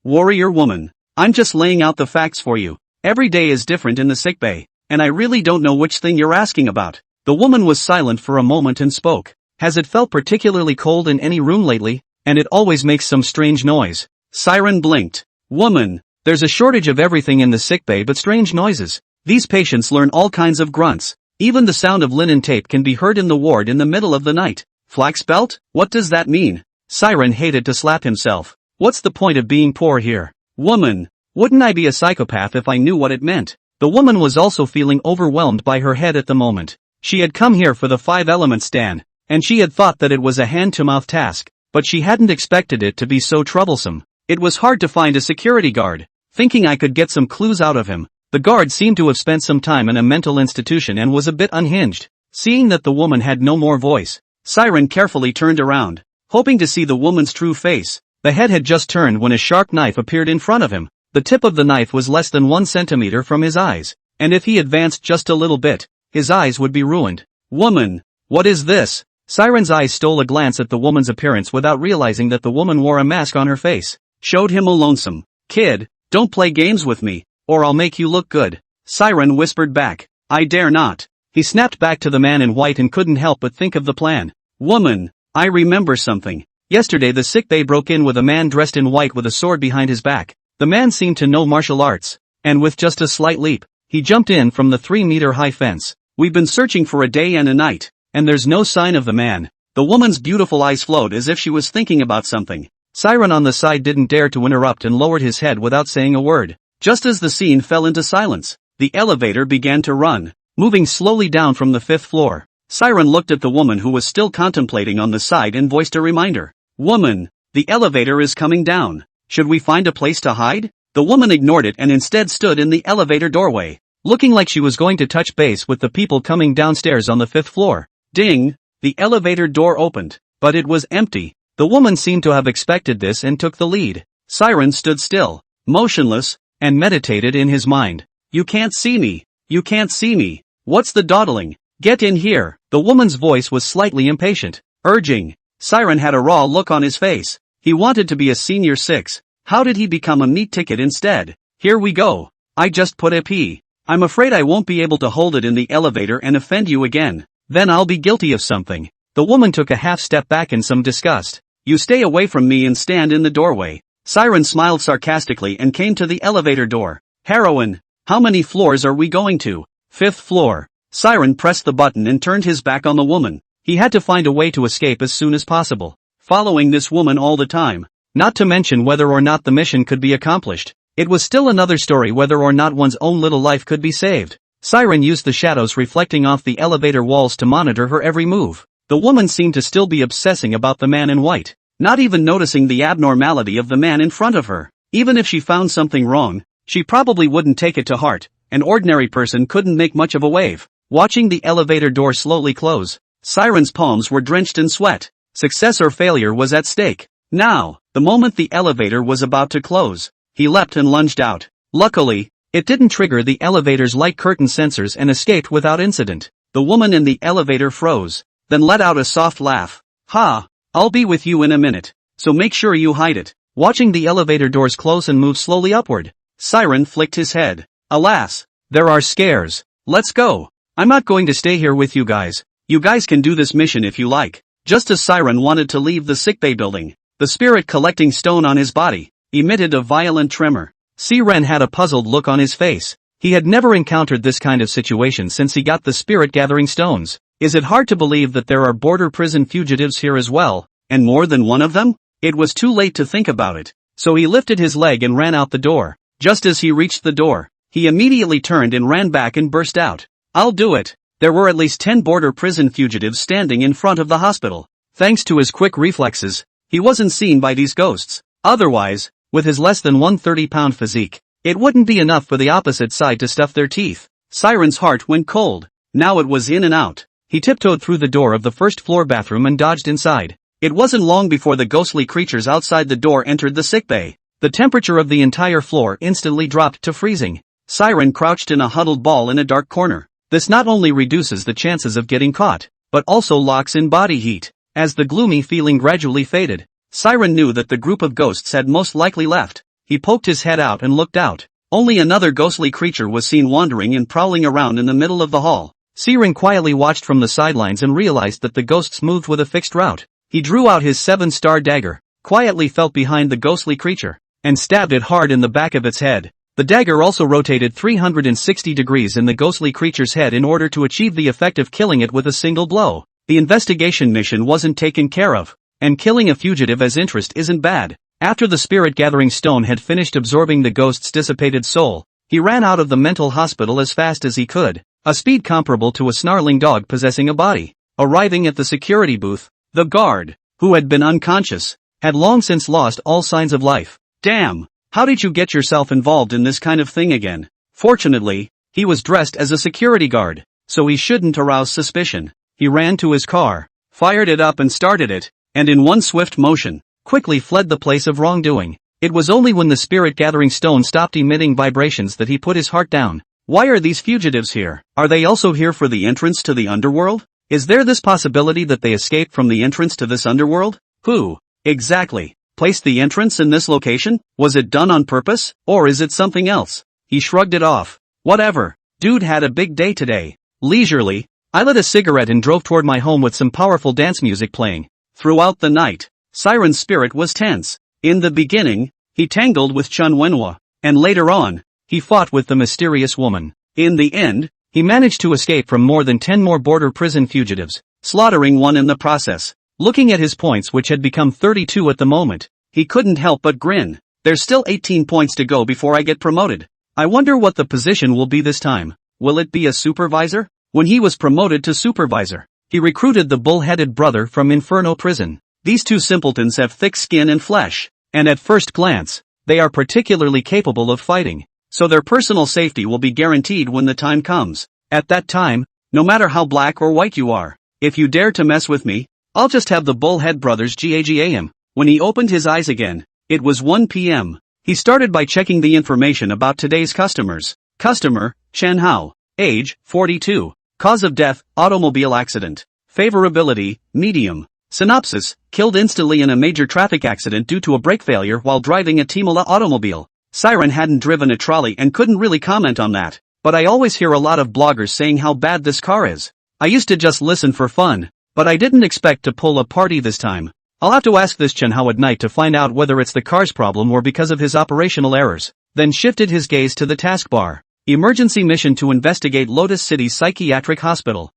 Warrior woman. I'm just laying out the facts for you. Every day is different in the sickbay, and I really don't know which thing you're asking about." The woman was silent for a moment and spoke. "Has it felt particularly cold in any room lately? And it always makes some strange noise." Siren blinked. "Woman, there's a shortage of everything in the sickbay but strange noises. These patients learn all kinds of grunts. Even the sound of linen tape can be heard in the ward in the middle of the night." "Flax belt? What does that mean?" Siren hated to slap himself. "What's the point of being poor here?" "Woman, wouldn't I be a psychopath if I knew what it meant?" The woman was also feeling overwhelmed by her head at the moment. She had come here for the 5-element stand, and she had thought that it was a hand-to-mouth task, but she hadn't expected it to be so troublesome. It was hard to find a security guard. Thinking I could get some clues out of him, the guard seemed to have spent some time in a mental institution and was a bit unhinged. Seeing that the woman had no more voice, Siren carefully turned around, hoping to see the woman's true face. The head had just turned when a sharp knife appeared in front of him. The tip of the knife was less than 1 centimeter from his eyes, and if he advanced just a little bit, his eyes would be ruined. "Woman, what is this?" Siren's eyes stole a glance at the woman's appearance without realizing that the woman wore a mask on her face. Showed him a lonesome. "Kid, don't play games with me, or I'll make you look good." Siren whispered back, "I dare not." He snapped back to the man in white and couldn't help but think of the plan. "Woman, I remember something. Yesterday the sickbay broke in with a man dressed in white with a sword behind his back. The man seemed to know martial arts, and with just a slight leap, he jumped in from the 3-meter-high fence. We've been searching for a day and a night, and there's no sign of the man." The woman's beautiful eyes flowed as if she was thinking about something. Siren on the side didn't dare to interrupt and lowered his head without saying a word. Just as the scene fell into silence, the elevator began to run, moving slowly down from the 5th floor. Siren looked at the woman who was still contemplating on the side and voiced a reminder. "Woman, the elevator is coming down. Should we find a place to hide?" The woman ignored it and instead stood in the elevator doorway, looking like she was going to touch base with the people coming downstairs on the 5th floor. Ding! The elevator door opened, but it was empty. The woman seemed to have expected this and took the lead. Siren stood still, motionless, and meditated in his mind. "You can't see me. You can't see me. What's the dawdling? Get in here." The woman's voice was slightly impatient, urging. Siren had a raw look on his face. He wanted to be a senior 6. How did he become a meat ticket instead? "Here we go. I just put a pee. I'm afraid I won't be able to hold it in the elevator and offend you again. Then I'll be guilty of something." The woman took a half step back in some disgust. "You stay away from me and stand in the doorway." Siren smiled sarcastically and came to the elevator door. "Heroine, how many floors are we going to?" "5th floor." Siren pressed the button and turned his back on the woman. He had to find a way to escape as soon as possible, following this woman all the time. Not to mention whether or not the mission could be accomplished. It was still another story whether or not one's own little life could be saved. Siren used the shadows reflecting off the elevator walls to monitor her every move. The woman seemed to still be obsessing about the man in white, not even noticing the abnormality of the man in front of her. Even if she found something wrong, she probably wouldn't take it to heart. An ordinary person couldn't make much of a wave. Watching the elevator door slowly close, Siren's palms were drenched in sweat. Success or failure was at stake. Now, the moment the elevator was about to close, he leapt and lunged out. Luckily, it didn't trigger the elevator's light curtain sensors and escaped without incident. The woman in the elevator froze, then let out a soft laugh. "Ha, I'll be with you in a minute, so make sure you hide it." Watching the elevator doors close and move slowly upward, Siren flicked his head. Alas, there are scares. let's go. I'm not going to stay here with you guys. You guys can do this mission if you like. Just as Siren wanted to leave the sickbay building, the spirit collecting stone on his body emitted a violent tremor. Siren had a puzzled look on his face. He had never encountered this kind of situation since he got the spirit gathering stones. Is it hard to believe that there are border prison fugitives here as well, and more than one of them? It was too late to think about it, so he lifted his leg and ran out the door. Just as he reached the door, he immediately turned and ran back and burst out. I'll do it. There were at least 10 border prison fugitives standing in front of the hospital. Thanks to his quick reflexes, he wasn't seen by these ghosts. Otherwise, with his less than 130-pound physique, it wouldn't be enough for the opposite side to stuff their teeth. Siren's heart went cold. Now it was in and out. He tiptoed through the door of the first-floor bathroom and dodged inside. It wasn't long before the ghostly creatures outside the door entered the sickbay. The temperature of the entire floor instantly dropped to freezing. Siren crouched in a huddled ball in a dark corner. This not only reduces the chances of getting caught, but also locks in body heat. As the gloomy feeling gradually faded, Siren knew that the group of ghosts had most likely left. He poked his head out and looked out. Only another ghostly creature was seen wandering and prowling around in the middle of the hall. Siren quietly watched from the sidelines and realized that the ghosts moved with a fixed route. He drew out his 7-star dagger, quietly felt behind the ghostly creature, and stabbed it hard in the back of its head. The dagger also rotated 360 degrees in the ghostly creature's head in order to achieve the effect of killing it with a single blow. The investigation mission wasn't taken care of, and killing a fugitive as interest isn't bad. After the spirit-gathering stone had finished absorbing the ghost's dissipated soul, he ran out of the mental hospital as fast as he could, a speed comparable to a snarling dog possessing a body. Arriving at the security booth, the guard, who had been unconscious, had long since lost all signs of life. Damn! How did you get yourself involved in this kind of thing again? Fortunately, he was dressed as a security guard, so he shouldn't arouse suspicion. He ran to his car, fired it up and started it, and in one swift motion, quickly fled the place of wrongdoing. It was only when the spirit-gathering stone stopped emitting vibrations that he put his heart down. Why are these fugitives here? Are they also here for the entrance to the underworld? Is there this possibility that they escaped from the entrance to this underworld? Who, exactly, placed the entrance in this location? Was it done on purpose, or is it something else? He shrugged it off. Whatever. Dude had a big day today. Leisurely, I lit a cigarette and drove toward my home with some powerful dance music playing. Throughout the night, Siren's spirit was tense. In the beginning, he tangled with Chen Wua, and later on, he fought with the mysterious woman. In the end, he managed to escape from more than 10 more border prison fugitives, slaughtering one in the process. Looking at his points, which had become 32 at the moment, he couldn't help but grin. There's still 18 points to go before I get promoted. I wonder what the position will be this time. Will it be a supervisor? When he was promoted to supervisor, he recruited the bull-headed brother from Inferno prison. These two simpletons have thick skin and flesh, and at first glance, they are particularly capable of fighting, so their personal safety will be guaranteed when the time comes. At that time, no matter how black or white you are, if you dare to mess with me, I'll just have the bullhead brothers GAGA him. When he opened his eyes again, it was 1 p.m. He started by checking the information about today's customers. Customer, Chen Wua. Age, 42. Cause of death, automobile accident. Favorability, medium. Synopsis, killed instantly in a major traffic accident due to a brake failure while driving a Timola automobile. Siren hadn't driven a trolley and couldn't really comment on that, but I always hear a lot of bloggers saying how bad this car is. I used to just listen for fun, but I didn't expect to pull a party this time. I'll have to ask this Chen Wua at night to find out whether it's the car's problem or because of his operational errors. Then shifted his gaze to the taskbar. Emergency mission to investigate Lotus City Psychiatric Hospital.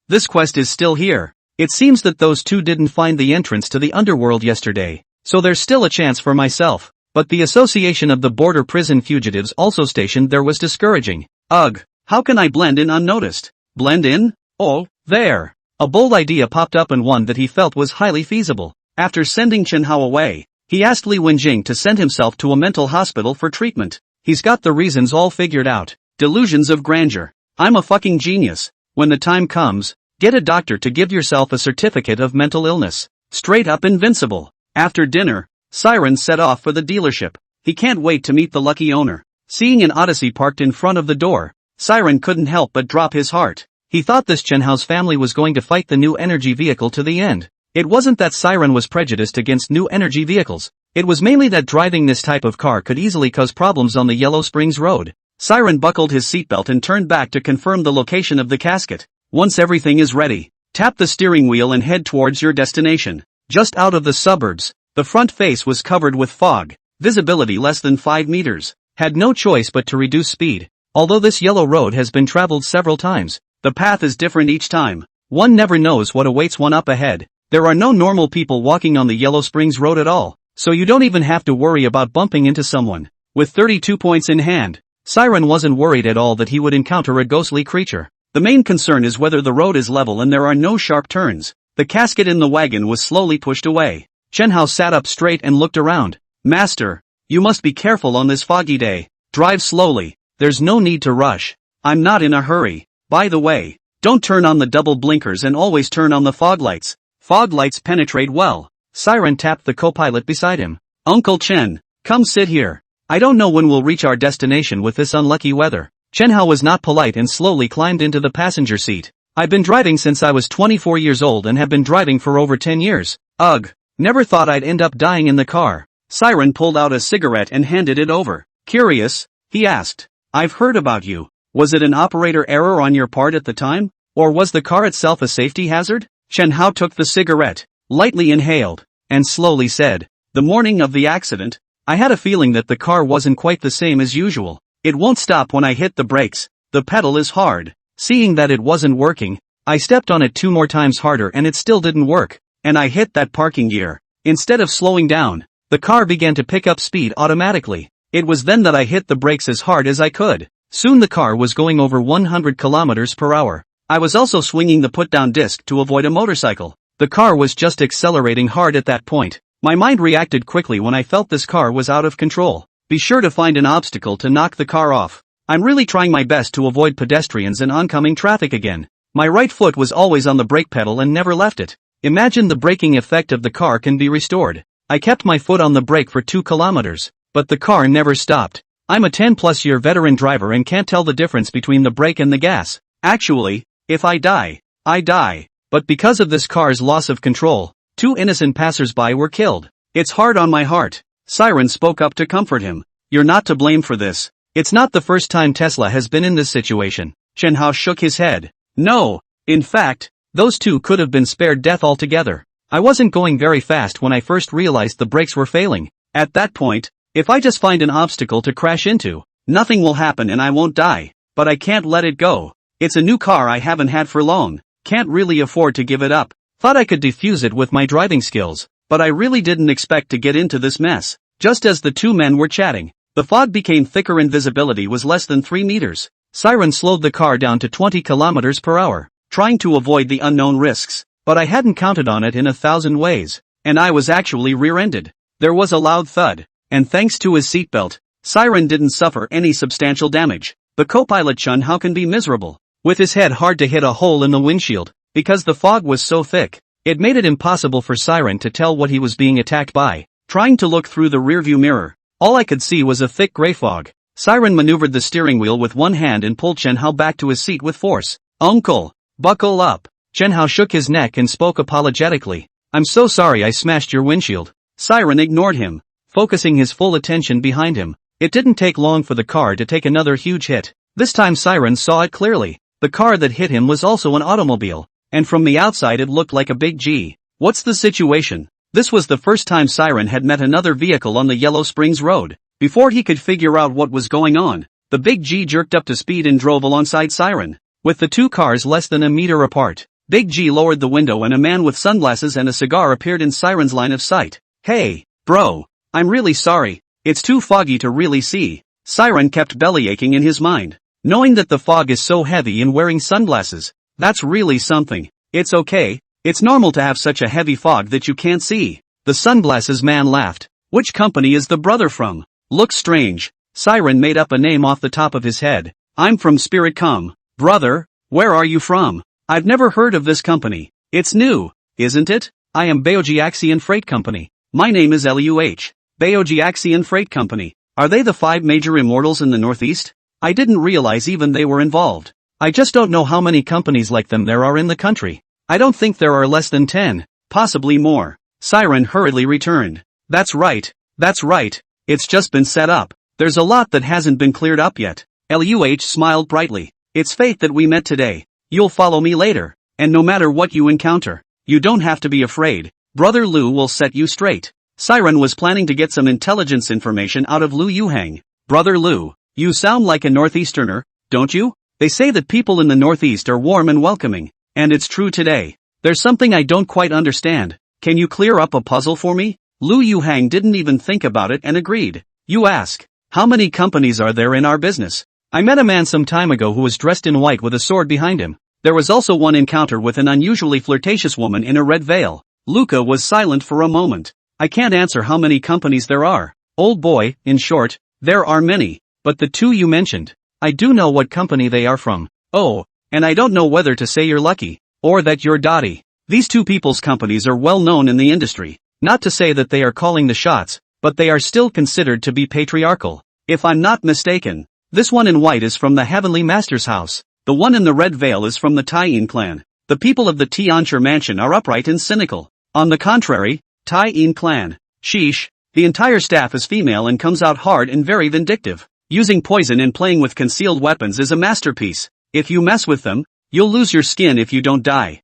This quest is still here. It seems that those two didn't find the entrance to the underworld yesterday, so there's still a chance for myself. But the association of the border prison fugitives also stationed there was discouraging. Ugh, how can I blend in unnoticed? Blend in? Oh, there. A bold idea popped up and one that he felt was highly feasible. After sending Chen Wua away, he asked Li Wenjing to send himself to a mental hospital for treatment. He's got the reasons all figured out. Delusions of grandeur. I'm a fucking genius. When the time comes, get a doctor to give yourself a certificate of mental illness. Straight up invincible. After dinner, Siren set off for the dealership. He can't wait to meet the lucky owner. Seeing an Odyssey parked in front of the door, Siren couldn't help but drop his heart. He thought this Chen Wua's family was going to fight the new energy vehicle to the end. It wasn't that Siren was prejudiced against new energy vehicles. It was mainly that driving this type of car could easily cause problems on the Yellow Springs Road. Siren buckled his seatbelt and turned back to confirm the location of the casket. Once everything is ready, tap the steering wheel and head towards your destination. Just out of the suburbs, the front face was covered with fog, visibility less than 5 meters. Had no choice but to reduce speed. Although this yellow road has been traveled several times, the path is different each time. One never knows what awaits one up ahead. There are no normal people walking on the Yellow Springs Road at all, so you don't even have to worry about bumping into someone. With 32 points in hand, Siren wasn't worried at all that he would encounter a ghostly creature. The main concern is whether the road is level and there are no sharp turns. The casket in the wagon was slowly pushed away. Chen Wua sat up straight and looked around. Master, you must be careful on this foggy day. Drive slowly. There's no need to rush. I'm not in a hurry. By the way, don't turn on the double blinkers and always turn on the fog lights. Fog lights penetrate well. Siren tapped the co-pilot beside him. Uncle Chen, come sit here. I don't know when we'll reach our destination with this unlucky weather. Chen Wua was not polite and slowly climbed into the passenger seat. I've been driving since I was 24 years old and have been driving for over 10 years. Ugh. Never thought I'd end up dying in the car. Siren pulled out a cigarette and handed it over. Curious? He asked. I've heard about you. Was it an operator error on your part at the time? Or was the car itself a safety hazard? Chen Wua took the cigarette, lightly inhaled, and slowly said, the morning of the accident, I had a feeling that the car wasn't quite the same as usual. It won't stop when I hit the brakes. The pedal is hard. Seeing that it wasn't working, I stepped on it 2 more times harder and it still didn't work, and I hit that parking gear. Instead of slowing down, the car began to pick up speed automatically. It was then that I hit the brakes as hard as I could. Soon the car was going over 100 kilometers per hour. I was also swinging the put-down disc to avoid a motorcycle. The car was just accelerating hard at that point. My mind reacted quickly when I felt this car was out of control. Be sure to find an obstacle to knock the car off. I'm really trying my best to avoid pedestrians and oncoming traffic again. My right foot was always on the brake pedal and never left it. Imagine the braking effect of the car can be restored. I kept my foot on the brake for 2 kilometers, but the car never stopped. I'm a 10+ year veteran driver and can't tell the difference between the brake and the gas. Actually, if I die, I die. But because of this car's loss of control, 2 innocent passersby were killed. It's hard on my heart. Siren spoke up to comfort him. You're not to blame for this. It's not the first time Tesla has been in this situation. Chen Wua shook his head. No, in fact, those 2 could have been spared death altogether. I wasn't going very fast when I first realized the brakes were failing. At that point, if I just find an obstacle to crash into, nothing will happen and I won't die. But I can't let it go. It's a new car I haven't had for long. Can't really afford to give it up. Thought I could defuse it with my driving skills, but I really didn't expect to get into this mess. Just as the 2 men were chatting, the fog became thicker and visibility was less than 3 meters. Siren slowed the car down to 20 kilometers per hour, trying to avoid the unknown risks, but I hadn't counted on it in 1,000 ways, and I was actually rear-ended. There was a loud thud, and thanks to his seatbelt, Siren didn't suffer any substantial damage. The co-pilot Chen Wua can be miserable, with his head hard to hit a hole in the windshield. Because the fog was so thick, it made it impossible for Siren to tell what he was being attacked by. Trying to look through the rearview mirror, all I could see was a thick gray fog. Siren maneuvered the steering wheel with one hand and pulled Chen Wua back to his seat with force. Uncle, buckle up. Chen Wua shook his neck and spoke apologetically. I'm so sorry I smashed your windshield. Siren ignored him, focusing his full attention behind him. It didn't take long for the car to take another huge hit. This time Siren saw it clearly. The car that hit him was also an automobile, and from the outside it looked like a big G. What's the situation? This was the first time Siren had met another vehicle on the Yellow Springs Road. Before he could figure out what was going on, the big G jerked up to speed and drove alongside Siren. With the 2 cars less than a meter apart, Big G lowered the window and a man with sunglasses and a cigar appeared in Siren's line of sight. Hey, bro, I'm really sorry, it's too foggy to really see. Siren kept bellyaching in his mind, knowing that the fog is so heavy and wearing sunglasses. That's really something. It's okay, it's normal to have such a heavy fog that you can't see. The sunglasses man laughed. Which company is the brother from? Looks strange. Siren made up a name off the top of his head. I'm from Spiritcom. Brother, where are you from? I've never heard of this company. It's new, isn't it? I am Baojiaxian Freight Company. My name is Luh. Baojiaxian Freight Company. Are they the 5 major immortals in the Northeast? I didn't realize even they were involved. I just don't know how many companies like them there are in the country. I don't think there are less than 10, possibly more. Siren hurriedly returned. That's right. It's just been set up. There's a lot that hasn't been cleared up yet. Luh smiled brightly. It's fate that we met today. You'll follow me later. And no matter what you encounter, you don't have to be afraid. Brother Lu will set you straight. Siren was planning to get some intelligence information out of Lu Yuhang. Brother Lu, you sound like a northeasterner, don't you? They say that people in the northeast are warm and welcoming. And it's true today. There's something I don't quite understand. Can you clear up a puzzle for me? Lu Yuhang didn't even think about it and agreed. You ask, how many companies are there in our business? I met a man some time ago who was dressed in white with a sword behind him. There was also one encounter with an unusually flirtatious woman in a red veil. Luca was silent for a moment. I can't answer how many companies there are. Old boy, in short, there are many. But the two you mentioned, I do know what company they are from. Oh, and I don't know whether to say you're lucky, or that you're dotty. These two people's companies are well known in the industry. Not to say that they are calling the shots, but they are still considered to be patriarchal. If I'm not mistaken, this one in white is from the Heavenly Master's house. The one in the red veil is from the Tai-In clan. The people of the Tianchi mansion are upright and cynical. On the contrary, Tai-In clan. Sheesh, the entire staff is female and comes out hard and very vindictive. Using poison and playing with concealed weapons is a masterpiece. If you mess with them, you'll lose your skin if you don't die.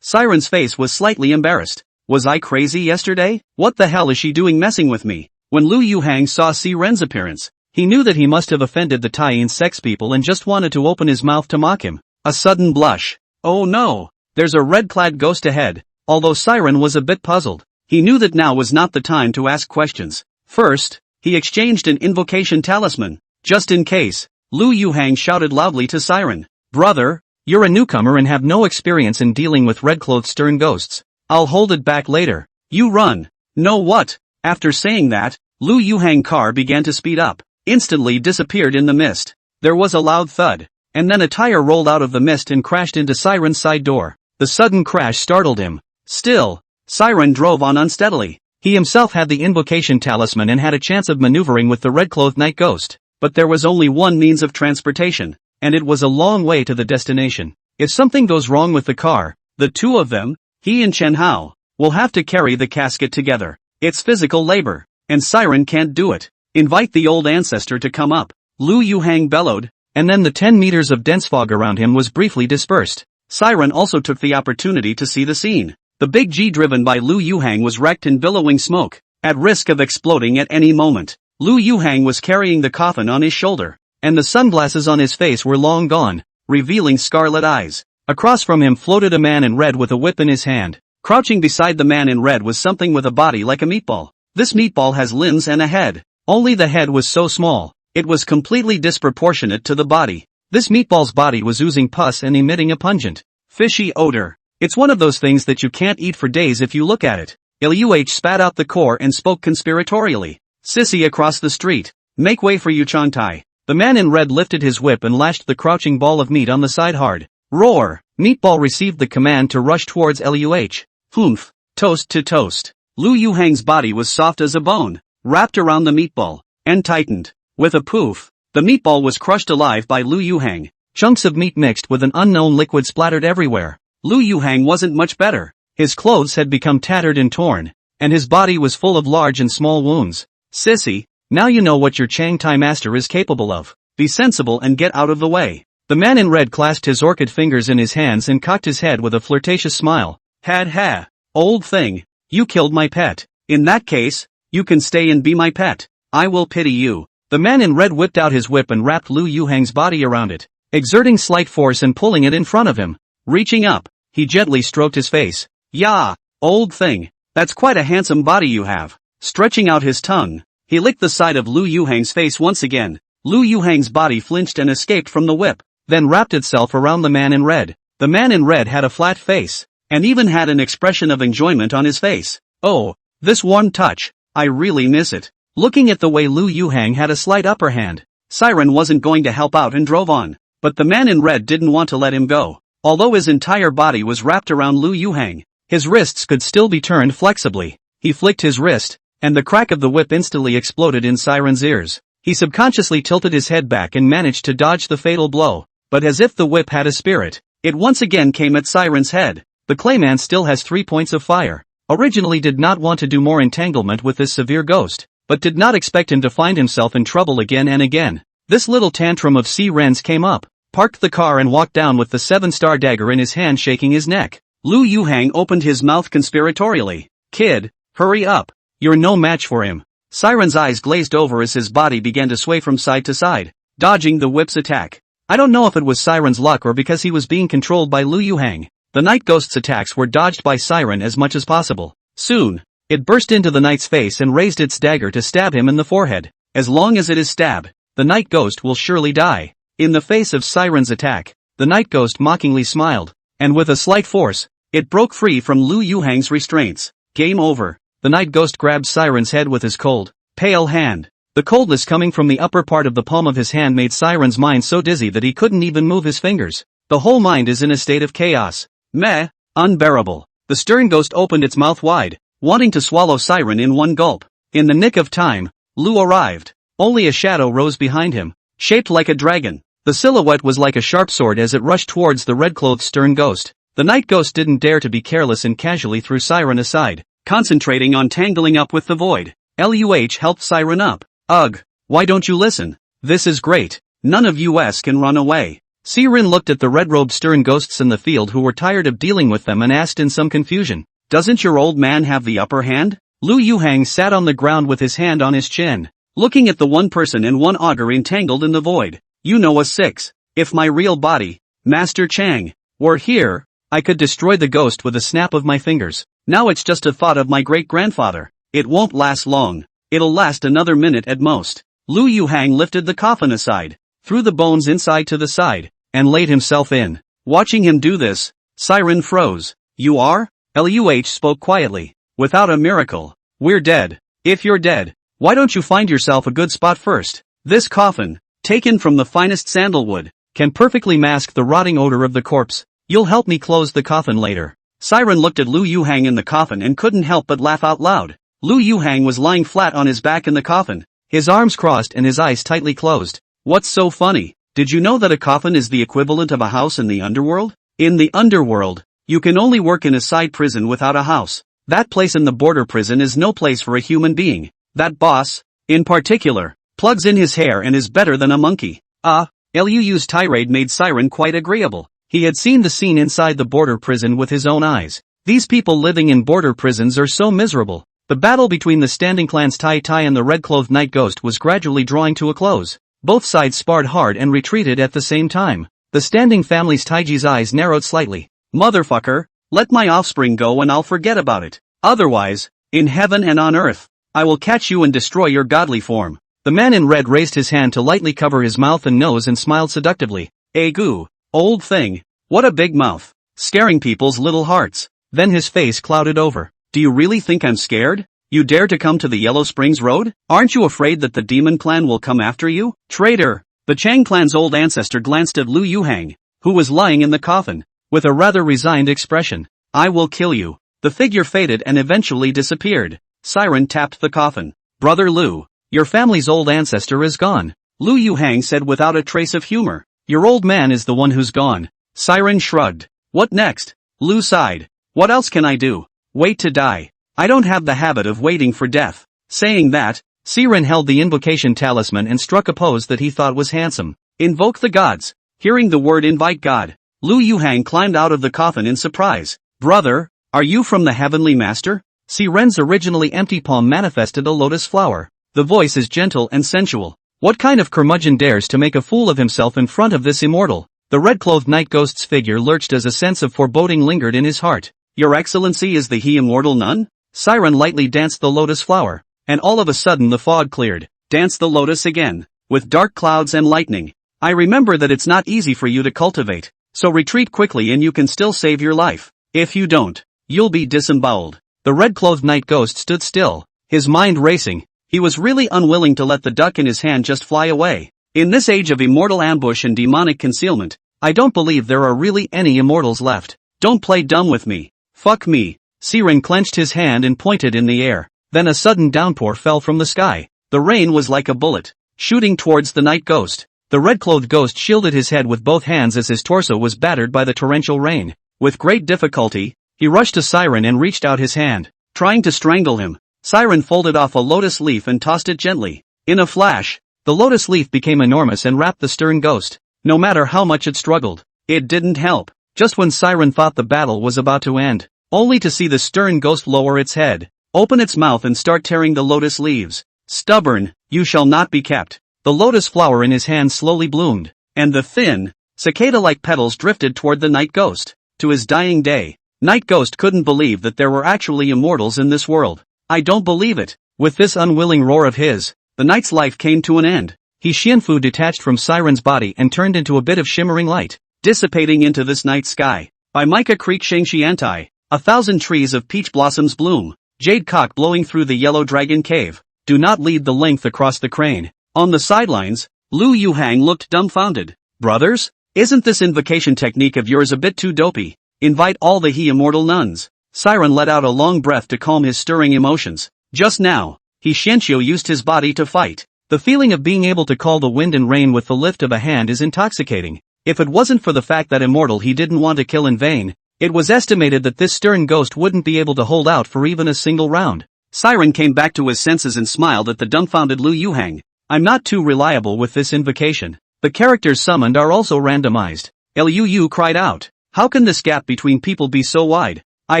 Siren's face was slightly embarrassed. Was I crazy yesterday? What the hell is she doing messing with me? When Lu Yuhang saw Siren's appearance, he knew that he must have offended the Tai-In sex people and just wanted to open his mouth to mock him. A sudden blush. Oh no, there's a red-clad ghost ahead. Although Siren was a bit puzzled, he knew that now was not the time to ask questions. First, he exchanged an invocation talisman. Just in case, Lu Yuhang shouted loudly to Siren. Brother, you're a newcomer and have no experience in dealing with red-clothed stern ghosts. I'll hold it back later. You run. No what? After saying that, Lu Yuhang's car began to speed up, instantly disappeared in the mist. There was a loud thud, and then a tire rolled out of the mist and crashed into Siren's side door. The sudden crash startled him. Still, Siren drove on unsteadily. He himself had the invocation talisman and had a chance of maneuvering with the red-clothed night ghost. But there was only one means of transportation, and it was a long way to the destination. If something goes wrong with the car, the two of them, he and Chen Hao, will have to carry the casket together. It's physical labor, and Siren can't do it. Invite the old ancestor to come up. Lu Yuhang bellowed, and then the 10 meters of dense fog around him was briefly dispersed. Siren also took the opportunity to see the scene. The big G driven by Lu Yuhang was wrecked in billowing smoke, at risk of exploding at any moment. Lu Yuhang was carrying the coffin on his shoulder, and the sunglasses on his face were long gone, revealing scarlet eyes. Across from him floated a man in red with a whip in his hand. Crouching beside the man in red was something with a body like a meatball. This meatball has limbs and a head. Only the head was so small, it was completely disproportionate to the body. This meatball's body was oozing pus and emitting a pungent, fishy odor. It's one of those things that you can't eat for days if you look at it. Luh spat out the core and spoke conspiratorially. Sissy across the street. Make way for you Changtai. The man in red lifted his whip and lashed the crouching ball of meat on the side hard. Roar! Meatball received the command to rush towards Luh. Humph! Toast to toast. Lu Yuhang's body was soft as a bone, wrapped around the meatball, and tightened. With a poof, the meatball was crushed alive by Lu Yuhang. Chunks of meat mixed with an unknown liquid splattered everywhere. Lu Yuhang wasn't much better. His clothes had become tattered and torn, and his body was full of large and small wounds. Sissy, now you know what your Changtai master is capable of. Be sensible and get out of the way. The man in red clasped his orchid fingers in his hands and cocked his head with a flirtatious smile. Ha, old thing, you killed my pet. In that case, you can stay and be my pet. I will pity you. The man in red whipped out his whip and wrapped Lu Yuhang's body around it, exerting slight force and pulling it in front of him. Reaching up, he gently stroked his face. Yeah, old thing, that's quite a handsome body you have. Stretching out his tongue, he licked the side of Lu Yuhang's face once again. Lu Yuhang's body flinched and escaped from the whip, then wrapped itself around the man in red. The man in red had a flat face, and even had an expression of enjoyment on his face. Oh, this warm touch, I really miss it. Looking at the way Lu Yuhang had a slight upper hand, Siren wasn't going to help out and drove on. But the man in red didn't want to let him go. Although his entire body was wrapped around Lu Yuhang, his wrists could still be turned flexibly. He flicked his wrist, and the crack of the whip instantly exploded in Siren's ears. He subconsciously tilted his head back and managed to dodge the fatal blow. But as if the whip had a spirit, it once again came at Siren's head. The Clayman still has 3 points of fire. Originally did not want to do more entanglement with this severe ghost, but did not expect him to find himself in trouble again and again. This little tantrum of Siren's came up, parked the car and walked down with the 7-star dagger in his hand shaking his neck. Lu Yuhang opened his mouth conspiratorially. Kid, hurry up. You're no match for him. Siren's eyes glazed over as his body began to sway from side to side, dodging the whip's attack. I don't know if it was Siren's luck or because he was being controlled by Lu Yuhang. The night ghost's attacks were dodged by Siren as much as possible. Soon, it burst into the knight's face and raised its dagger to stab him in the forehead. As long as it is stabbed, the night ghost will surely die. In the face of Siren's attack, the night ghost mockingly smiled, and with a slight force, it broke free from Lu Yuhang's restraints. Game over. The night ghost grabbed Siren's head with his cold, pale hand. The coldness coming from the upper part of the palm of his hand made Siren's mind so dizzy that he couldn't even move his fingers. The whole mind is in a state of chaos. Meh, unbearable. The stern ghost opened its mouth wide, wanting to swallow Siren in one gulp. In the nick of time, Lu arrived. Only a shadow rose behind him, shaped like a dragon. The silhouette was like a sharp sword as it rushed towards the red-clothed stern ghost. The night ghost didn't dare to be careless and casually threw Siren aside, concentrating on tangling up with the void. Luh helped Siren up. Ugh, why don't you listen? This is great. None of us can run away. Siren looked at the red-robed stern ghosts in the field who were tired of dealing with them and asked in some confusion, doesn't your old man have the upper hand? Lu Yuhang sat on the ground with his hand on his chin, looking at the one person and one augur entangled in the void. You know us six. If my real body, Master Chang, were here, I could destroy the ghost with a snap of my fingers. Now it's just a thought of my great-grandfather. It won't last long. It'll last another minute at most. Lu Yuhang lifted the coffin aside, threw the bones inside to the side, and laid himself in. Watching him do this, Siren froze. You are? Luh spoke quietly. Without a miracle, we're dead. If you're dead, why don't you find yourself a good spot first? This coffin, taken from the finest sandalwood, can perfectly mask the rotting odor of the corpse. You'll help me close the coffin later. Siren looked at Lu Yuhang in the coffin and couldn't help but laugh out loud. Lu Yuhang was lying flat on his back in the coffin, his arms crossed and his eyes tightly closed. What's so funny? Did you know that a coffin is the equivalent of a house in the underworld? In the underworld, you can only work in a side prison without a house. That place in the border prison is no place for a human being. That boss, in particular, plugs in his hair and is better than a monkey. Luh's tirade made Siren quite agreeable. He had seen the scene inside the border prison with his own eyes. These people living in border prisons are so miserable. The battle between the standing clans Tai Tai and the red-clothed night ghost was gradually drawing to a close. Both sides sparred hard and retreated at the same time. The standing family's Taiji's eyes narrowed slightly. Motherfucker, let my offspring go and I'll forget about it. Otherwise, in heaven and on earth, I will catch you and destroy your godly form. The man in red raised his hand to lightly cover his mouth and nose and smiled seductively. Goo, old thing, what a big mouth, scaring people's little hearts. Then his face clouded over. Do you really think I'm scared? You dare to come to the Yellow Springs Road? Aren't you afraid that the demon clan will come after you? Traitor! The Chang clan's old ancestor glanced at Lu Yuhang, who was lying in the coffin, with a rather resigned expression. I will kill you. The figure faded and eventually disappeared. Siren tapped the coffin. Brother Lu, your family's old ancestor is gone. Lu Yuhang said without a trace of humor. Your old man is the one who's gone. Siren shrugged. What next? Lu sighed. What else can I do? Wait to die. I don't have the habit of waiting for death. Saying that, Siren held the invocation talisman and struck a pose that he thought was handsome. Invoke the gods. Hearing the word invite God, Lu Yuhang climbed out of the coffin in surprise. Brother, are you from the Heavenly Master? Siren's originally empty palm manifested a lotus flower. The voice is gentle and sensual. What kind of curmudgeon dares to make a fool of himself in front of this immortal? The red-clothed night ghost's figure lurched as a sense of foreboding lingered in his heart. Your Excellency is the he-immortal nun? Siren lightly danced the lotus flower, and all of a sudden the fog cleared. Dance the lotus again, with dark clouds and lightning. I remember that it's not easy for you to cultivate, so retreat quickly and you can still save your life. If you don't, you'll be disemboweled. The red-clothed night ghost stood still, his mind racing. He was really unwilling to let the duck in his hand just fly away. In this age of immortal ambush and demonic concealment, I don't believe there are really any immortals left. Don't play dumb with me. Fuck me. Siren clenched his hand and pointed in the air. Then a sudden downpour fell from the sky. The rain was like a bullet, shooting towards the night ghost. The red-clothed ghost shielded his head with both hands as his torso was battered by the torrential rain. With great difficulty, he rushed to Siren and reached out his hand, trying to strangle him. Siren folded off a lotus leaf and tossed it gently. In a flash, The lotus leaf became enormous and wrapped the stern ghost. No matter how much it struggled, it didn't help. Just when Siren thought the battle was about to end, only to see the stern ghost lower its head, open its mouth and start tearing the lotus leaves. Stubborn, you shall not be kept. The lotus flower in his hand slowly bloomed, and the thin, cicada-like petals drifted toward the night ghost. To his dying day, Night Ghost couldn't believe that there were actually immortals in this world. I don't believe it. With this unwilling roar of his, the knight's life came to an end. He Xianfu detached from Siren's body and turned into a bit of shimmering light, dissipating into this night sky. By Micah Creek Shangxiantai, 1,000 trees of peach blossoms bloom, jade cock blowing through the yellow dragon cave. Do not lead the length across the crane. On the sidelines, Lu Yuhang looked dumbfounded. Brothers? Isn't this invocation technique of yours a bit too dopey? Invite all the he-immortal nuns. Siren let out a long breath to calm his stirring emotions. Just now, he Xianxiu used his body to fight. The feeling of being able to call the wind and rain with the lift of a hand is intoxicating. If it wasn't for the fact that immortal he didn't want to kill in vain, it was estimated that this stern ghost wouldn't be able to hold out for even a single round. Siren came back to his senses and smiled at the dumbfounded Lu Yuhang. I'm not too reliable with this invocation. The characters summoned are also randomized. Lu cried out. How can this gap between people be so wide? I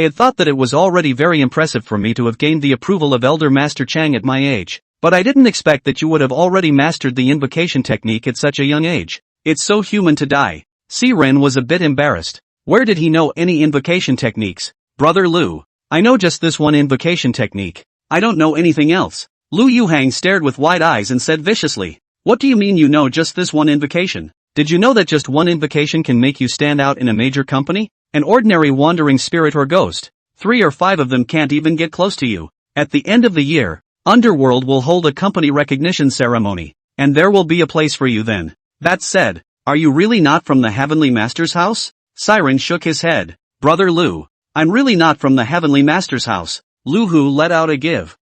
had thought that it was already very impressive for me to have gained the approval of Elder Master Chang at my age, but I didn't expect that you would have already mastered the invocation technique at such a young age. It's so human to die. Siren was a bit embarrassed. Where did he know any invocation techniques? Brother Lu, I know just this one invocation technique. I don't know anything else. Lu Yuhang stared with wide eyes and said viciously. What do you mean you know just this one invocation? Did you know that just one invocation can make you stand out in a major company? An ordinary wandering spirit or ghost, 3 or 5 of them can't even get close to you. At the end of the year, Underworld will hold a company recognition ceremony, and there will be a place for you then. That said, are you really not from the Heavenly Master's house? Siren shook his head. Brother Lu, I'm really not from the Heavenly Master's house. Lu Hu let out a give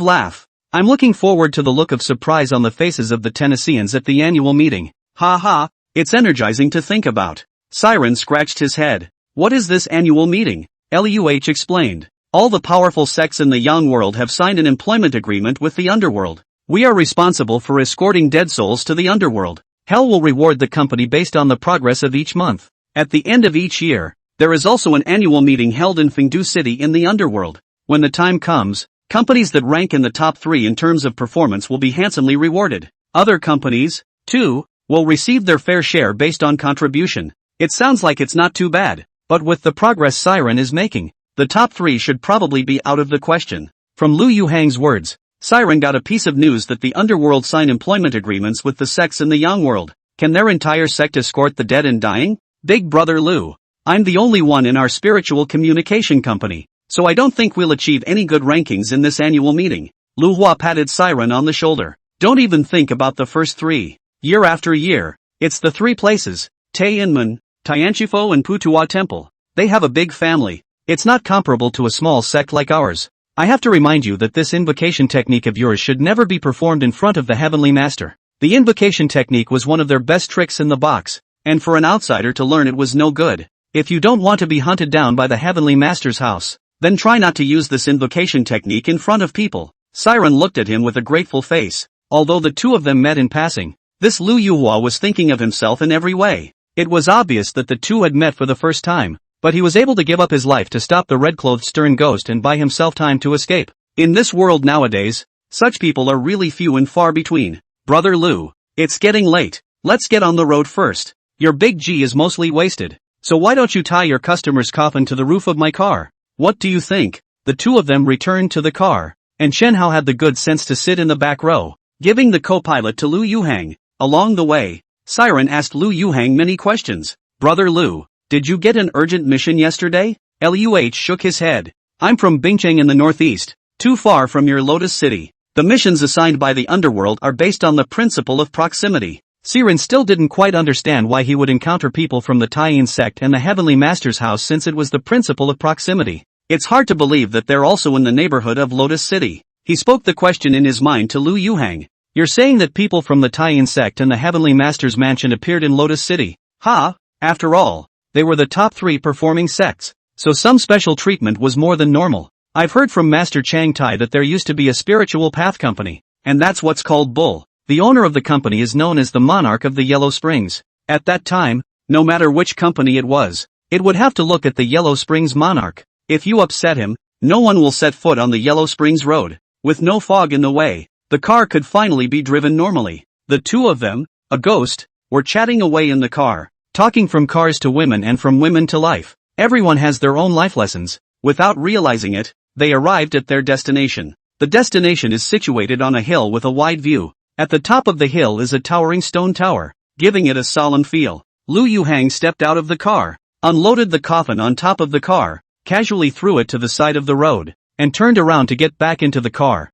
laugh. I'm looking forward to the look of surprise on the faces of the Tennesseans at the annual meeting. Ha ha, it's energizing to think about. Siren scratched his head. What is this annual meeting? Luh explained. All the powerful sects in the Yang world have signed an employment agreement with the Underworld. We are responsible for escorting dead souls to the Underworld. Hell will reward the company based on the progress of each month. At the end of each year, there is also an annual meeting held in Fongu City in the Underworld. When the time comes, companies that rank in the top 3 in terms of performance will be handsomely rewarded. Other companies, too, will receive their fair share based on contribution. It sounds like it's not too bad, but with the progress Siren is making, the top 3 should probably be out of the question. From Lu Yuhang's words, Siren got a piece of news that the Underworld sign employment agreements with the sects in the Yang world. Can their entire sect escort the dead and dying? Big brother Lu, I'm the only one in our spiritual communication company, so I don't think we'll achieve any good rankings in this annual meeting. Lu Hua patted Siren on the shoulder. Don't even think about the first 3. Year after year, it's the 3 places, Taiyinmen, Tianchifo and Putua Temple. They have a big family. It's not comparable to a small sect like ours. I have to remind you that this invocation technique of yours should never be performed in front of the Heavenly Master. The invocation technique was one of their best tricks in the box, and for an outsider to learn it was no good. If you don't want to be hunted down by the Heavenly Master's house, then try not to use this invocation technique in front of people. Siren looked at him with a grateful face. Although the two of them met in passing, this Lu Yuhua was thinking of himself in every way. It was obvious that the two had met for the first time, but he was able to give up his life to stop the red-clothed stern ghost and buy himself time to escape. In this world nowadays, such people are really few and far between. Brother Lu, it's getting late. Let's get on the road first. Your big G is mostly wasted, so why don't you tie your customer's coffin to the roof of my car? What do you think? The two of them returned to the car, and Chen Hao had the good sense to sit in the back row, giving the co-pilot to Lu Yuhang. Along the way, Siren asked Lu Yuhang many questions. Brother Lu, did you get an urgent mission yesterday? Luh shook his head. I'm from Bingcheng in the northeast, too far from your Lotus City. The missions assigned by the Underworld are based on the principle of proximity. Siren still didn't quite understand why he would encounter people from the Taiyin sect and the Heavenly Master's house since it was the principle of proximity. It's hard to believe that they're also in the neighborhood of Lotus City. He spoke the question in his mind to Lu Yuhang. You're saying that people from the Taiyin sect and the Heavenly Master's mansion appeared in Lotus City? Ha! After all, they were the top 3 performing sects, so some special treatment was more than normal. I've heard from Master Chang Tai that there used to be a spiritual path company, and that's what's called Bull. The owner of the company is known as the monarch of the Yellow Springs. At that time, no matter which company it was, it would have to look at the Yellow Springs monarch. If you upset him, no one will set foot on the Yellow Springs road. With no fog in the way, the car could finally be driven normally. The two of them, a ghost, were chatting away in the car, talking from cars to women and from women to life. Everyone has their own life lessons. Without realizing it, they arrived at their destination. The destination is situated on a hill with a wide view. At the top of the hill is a towering stone tower, giving it a solemn feel. Lu Yuhang stepped out of the car, unloaded the coffin on top of the car, casually threw it to the side of the road, and turned around to get back into the car.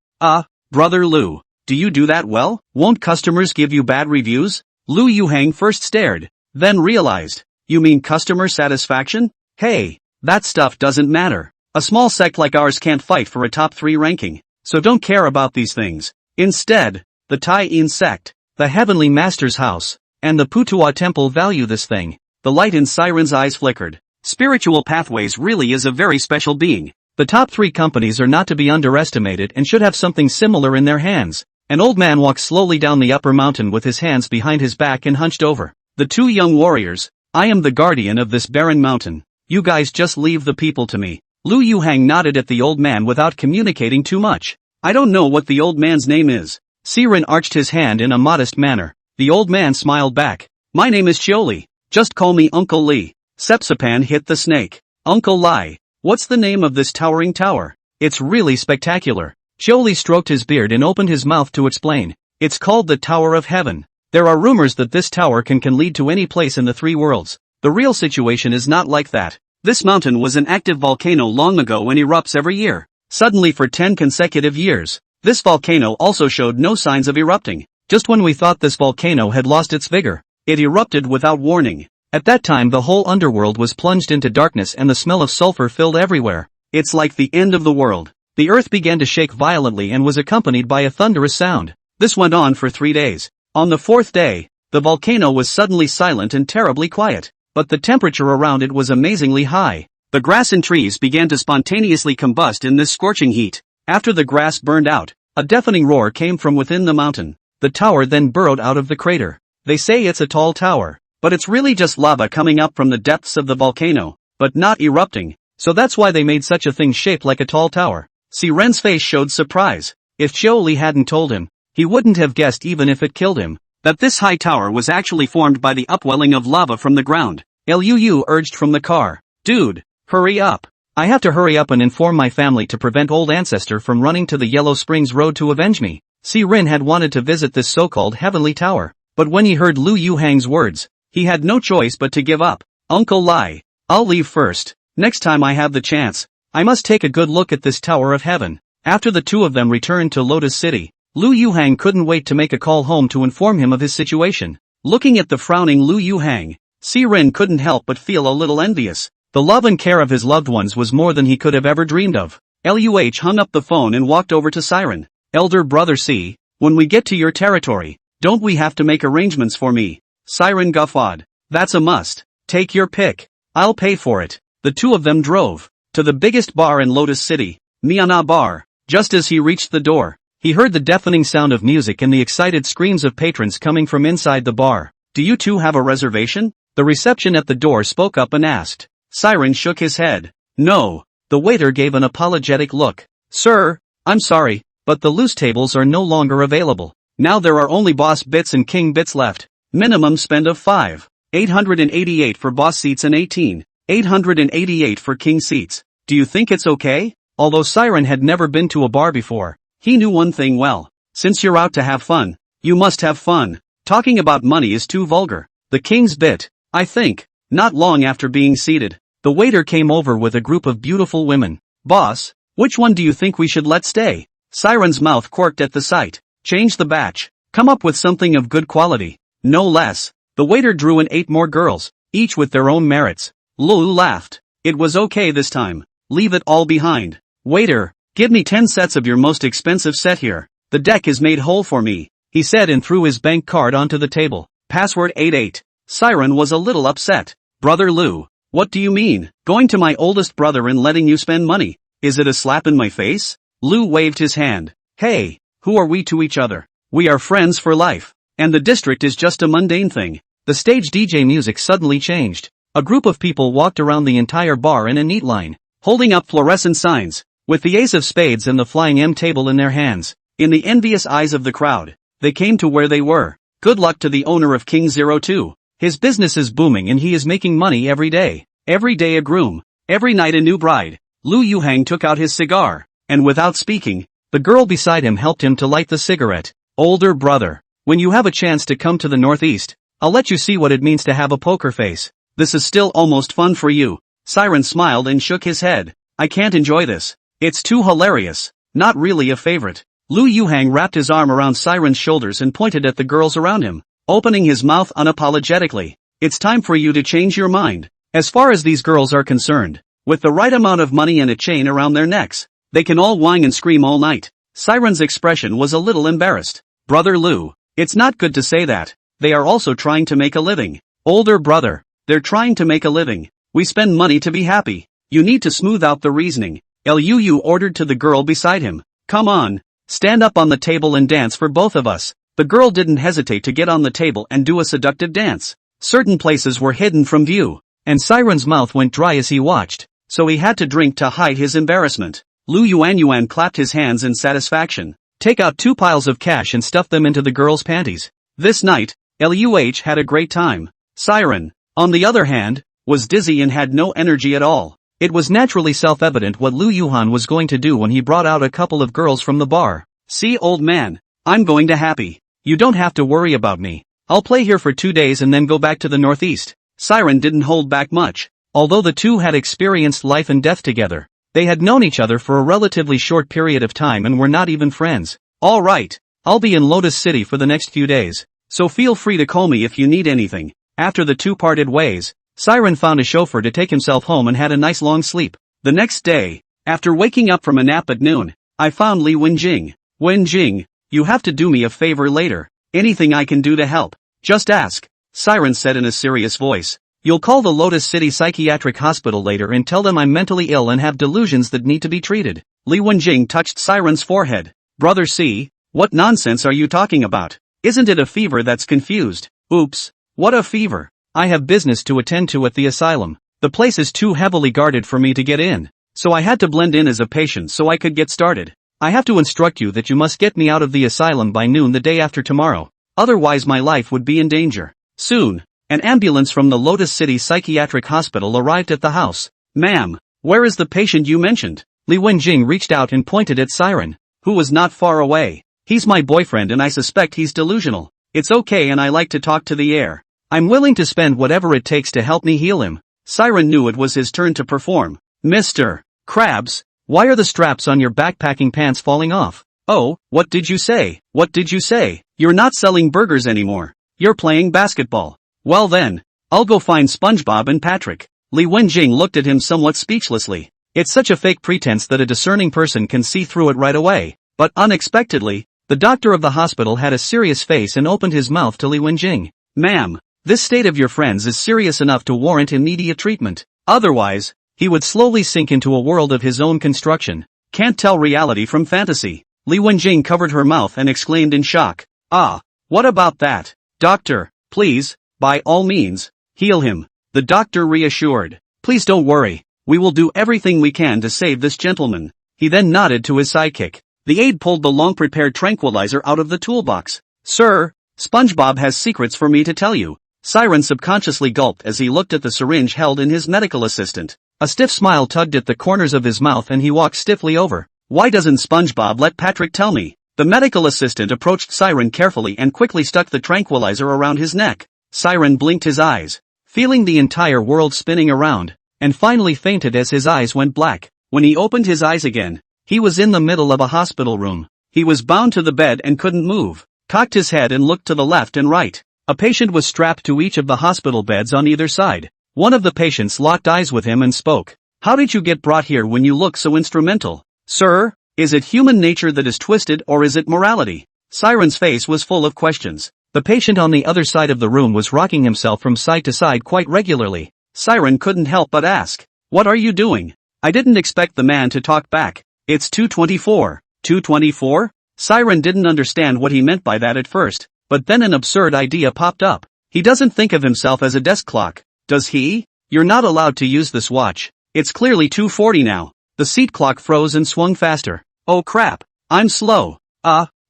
Brother Lu, do you do that well? Won't customers give you bad reviews? Lu Yuhang first stared, then realized. You mean customer satisfaction? Hey, that stuff doesn't matter. A small sect like ours can't fight for a top 3 ranking, so don't care about these things. Instead, the Tai-In sect, the Heavenly Master's house, and the Putua temple value this thing. The light in Siren's eyes flickered. Spiritual Pathways really is a very special being. The top 3 companies are not to be underestimated and should have something similar in their hands. An old man walked slowly down the upper mountain with his hands behind his back and hunched over. The 2 young warriors, I am the guardian of this barren mountain. You guys just leave the people to me. Lu Yuhang nodded at the old man without communicating too much. I don't know what the old man's name is. Siren arched his hand in a modest manner. The old man smiled back. My name is Chuli. Just call me Uncle Li. Sepsipan hit the snake. Uncle Lai, what's the name of this towering tower? It's really spectacular. Chuli stroked his beard and opened his mouth to explain. It's called the Tower of Heaven. There are rumors that this tower can lead to any place in the 3 worlds. The real situation is not like that. This mountain was an active volcano long ago and erupts every year. Suddenly for 10 consecutive years. This volcano also showed no signs of erupting. Just when we thought this volcano had lost its vigor, it erupted without warning. At that time the whole underworld was plunged into darkness and the smell of sulfur filled everywhere. It's like the end of the world. The earth began to shake violently and was accompanied by a thunderous sound. This went on for 3 days. On the 4th day, the volcano was suddenly silent and terribly quiet. But the temperature around it was amazingly high. The grass and trees began to spontaneously combust in this scorching heat. After the grass burned out, a deafening roar came from within the mountain. The tower then burrowed out of the crater. They say it's a tall tower, but it's really just lava coming up from the depths of the volcano, but not erupting, so that's why they made such a thing shaped like a tall tower. Siren's face showed surprise. If Chuli hadn't told him, he wouldn't have guessed even if it killed him, that this high tower was actually formed by the upwelling of lava from the ground. Lu urged from the car. Dude, hurry up. I have to hurry up and inform my family to prevent old ancestor from running to the Yellow Springs road to avenge me. Siren had wanted to visit this so-called heavenly tower, but when he heard Lu Yuhang's words, he had no choice but to give up. Uncle Lai, I'll leave first. Next time I have the chance, I must take a good look at this Tower of Heaven. After the 2 of them returned to Lotus City, Lu Yuhang couldn't wait to make a call home to inform him of his situation. Looking at the frowning Lu Yuhang, Siren couldn't help but feel a little envious. The love and care of his loved ones was more than he could have ever dreamed of. Luh hung up the phone and walked over to Siren. Elder brother C, when we get to your territory, don't we have to make arrangements for me? Siren guffawed. That's a must. Take your pick. I'll pay for it. The 2 of them drove to the biggest bar in Lotus City, Miana Bar. Just as he reached the door, he heard the deafening sound of music and the excited screams of patrons coming from inside the bar. Do you 2 have a reservation? The reception at the door spoke up and asked. Siren shook his head. No. The waiter gave an apologetic look. Sir, I'm sorry, but the loose tables are no longer available. Now there are only boss bits and king bits left. Minimum spend of 5,888 for boss seats and 18,888 for king seats. Do you think it's okay? Although Siren had never been to a bar before, he knew one thing well. Since you're out to have fun, you must have fun. Talking about money is too vulgar. The king's bit, I think. Not long after being seated, the waiter came over with a group of beautiful women. Boss, which one do you think we should let stay? Siren's mouth quirked at the sight. Change the batch. Come up with something of good quality. No less. The waiter drew in 8 more girls, each with their own merits. Lulu laughed. It was okay this time. Leave it all behind. Waiter, give me 10 sets of your most expensive set here. The deck is made whole for me, he said and threw his bank card onto the table. Password 88. Siren was a little upset. Brother Lu, what do you mean? Going to my oldest brother and letting you spend money? Is it a slap in my face? Lu waved his hand. Hey, who are we to each other? We are friends for life. And the district is just a mundane thing. The stage DJ music suddenly changed. A group of people walked around the entire bar in a neat line, holding up fluorescent signs, with the ace of spades and the flying M table in their hands. In the envious eyes of the crowd, they came to where they were. Good luck to the owner of King 02. His business is booming and he is making money every day. Every day a groom, every night a new bride. Lu Yuhang took out his cigar, and without speaking, the girl beside him helped him to light the cigarette. Older brother, when you have a chance to come to the Northeast, I'll let you see what it means to have a poker face. This is still almost fun for you. Siren smiled and shook his head. I can't enjoy this. It's too hilarious. Not really a favorite. Lu Yuhang wrapped his arm around Siren's shoulders and pointed at the girls around him, opening his mouth unapologetically. It's time for you to change your mind. As far as these girls are concerned, with the right amount of money and a chain around their necks, they can all whine and scream all night. Siren's expression was a little embarrassed. Brother Lu, it's not good to say that. They are also trying to make a living. Older brother, they're trying to make a living. We spend money to be happy. You need to smooth out the reasoning. Lu ordered to the girl beside him. Come on, stand up on the table and dance for both of us. The girl didn't hesitate to get on the table and do a seductive dance. Certain places were hidden from view, and Siren's mouth went dry as he watched, so he had to drink to hide his embarrassment. Lu Yuan clapped his hands in satisfaction. Take out 2 piles of cash and stuff them into the girl's panties. This night, Luh had a great time. Siren, on the other hand, was dizzy and had no energy at all. It was naturally self-evident what Lu Yuhan was going to do when he brought out a couple of girls from the bar. See, old man, I'm going to happy. You don't have to worry about me. I'll play here for 2 days and then go back to the Northeast. Siren didn't hold back much. Although the two had experienced life and death together, they had known each other for a relatively short period of time and were not even friends. All right, I'll be in Lotus City for the next few days, so feel free to call me if you need anything. After the two parted ways, Siren found a chauffeur to take himself home and had a nice long sleep. The next day, after waking up from a nap at noon, I found Li Wenjing. Wenjing, you have to do me a favor later. Anything I can do to help, just ask, Siren said in a serious voice. You'll call the Lotus City Psychiatric Hospital later and tell them I'm mentally ill and have delusions that need to be treated. Li Wenjing touched Siren's forehead. Brother C, what nonsense are you talking about? Isn't it a fever that's confused? Oops, what a fever. I have business to attend to at the asylum. The place is too heavily guarded for me to get in, so I had to blend in as a patient so I could get started. I have to instruct you that you must get me out of the asylum by noon the day after tomorrow, otherwise my life would be in danger. Soon, an ambulance from the Lotus City Psychiatric Hospital arrived at the house. Ma'am, where is the patient you mentioned? Li Wenjing reached out and pointed at Siren, who was not far away. He's my boyfriend and I suspect he's delusional. It's okay and I like to talk to the air. I'm willing to spend whatever it takes to help me heal him. Siren knew it was his turn to perform. Mr. Krabs, why are the straps on your backpacking pants falling off? Oh, what did you say? What did you say? You're not selling burgers anymore. You're playing basketball. Well then, I'll go find SpongeBob and Patrick. Li Wenjing looked at him somewhat speechlessly. It's such a fake pretense that a discerning person can see through it right away. But unexpectedly, the doctor of the hospital had a serious face and opened his mouth to Li Wenjing. Ma'am, this state of your friends is serious enough to warrant immediate treatment. Otherwise, he would slowly sink into a world of his own construction. Can't tell reality from fantasy. Li Wenjing covered her mouth and exclaimed in shock. Ah, what about that? Doctor, please, by all means, heal him. The doctor reassured. Please don't worry, we will do everything we can to save this gentleman. He then nodded to his sidekick. The aide pulled the long-prepared tranquilizer out of the toolbox. Sir, SpongeBob has secrets for me to tell you. Siren subconsciously gulped as he looked at the syringe held in his medical assistant. A stiff smile tugged at the corners of his mouth and he walked stiffly over. Why doesn't SpongeBob let Patrick tell me? The medical assistant approached Siren carefully and quickly stuck the tranquilizer around his neck. Siren blinked his eyes, feeling the entire world spinning around, and finally fainted as his eyes went black. When he opened his eyes again, he was in the middle of a hospital room. He was bound to the bed and couldn't move, cocked his head and looked to the left and right. A patient was strapped to each of the hospital beds on either side. One of the patients locked eyes with him and spoke. How did you get brought here when you look so instrumental? Sir, is it human nature that is twisted or is it morality? Siren's face was full of questions. The patient on the other side of the room was rocking himself from side to side quite regularly. Siren couldn't help but ask, what are you doing? I didn't expect the man to talk back. It's 2:24. 2:24? Siren didn't understand what he meant by that at first, but then an absurd idea popped up. He doesn't think of himself as a desk clock, does he? You're not allowed to use this watch. It's clearly 2:40 now. The seat clock froze and swung faster. Oh crap, I'm slow.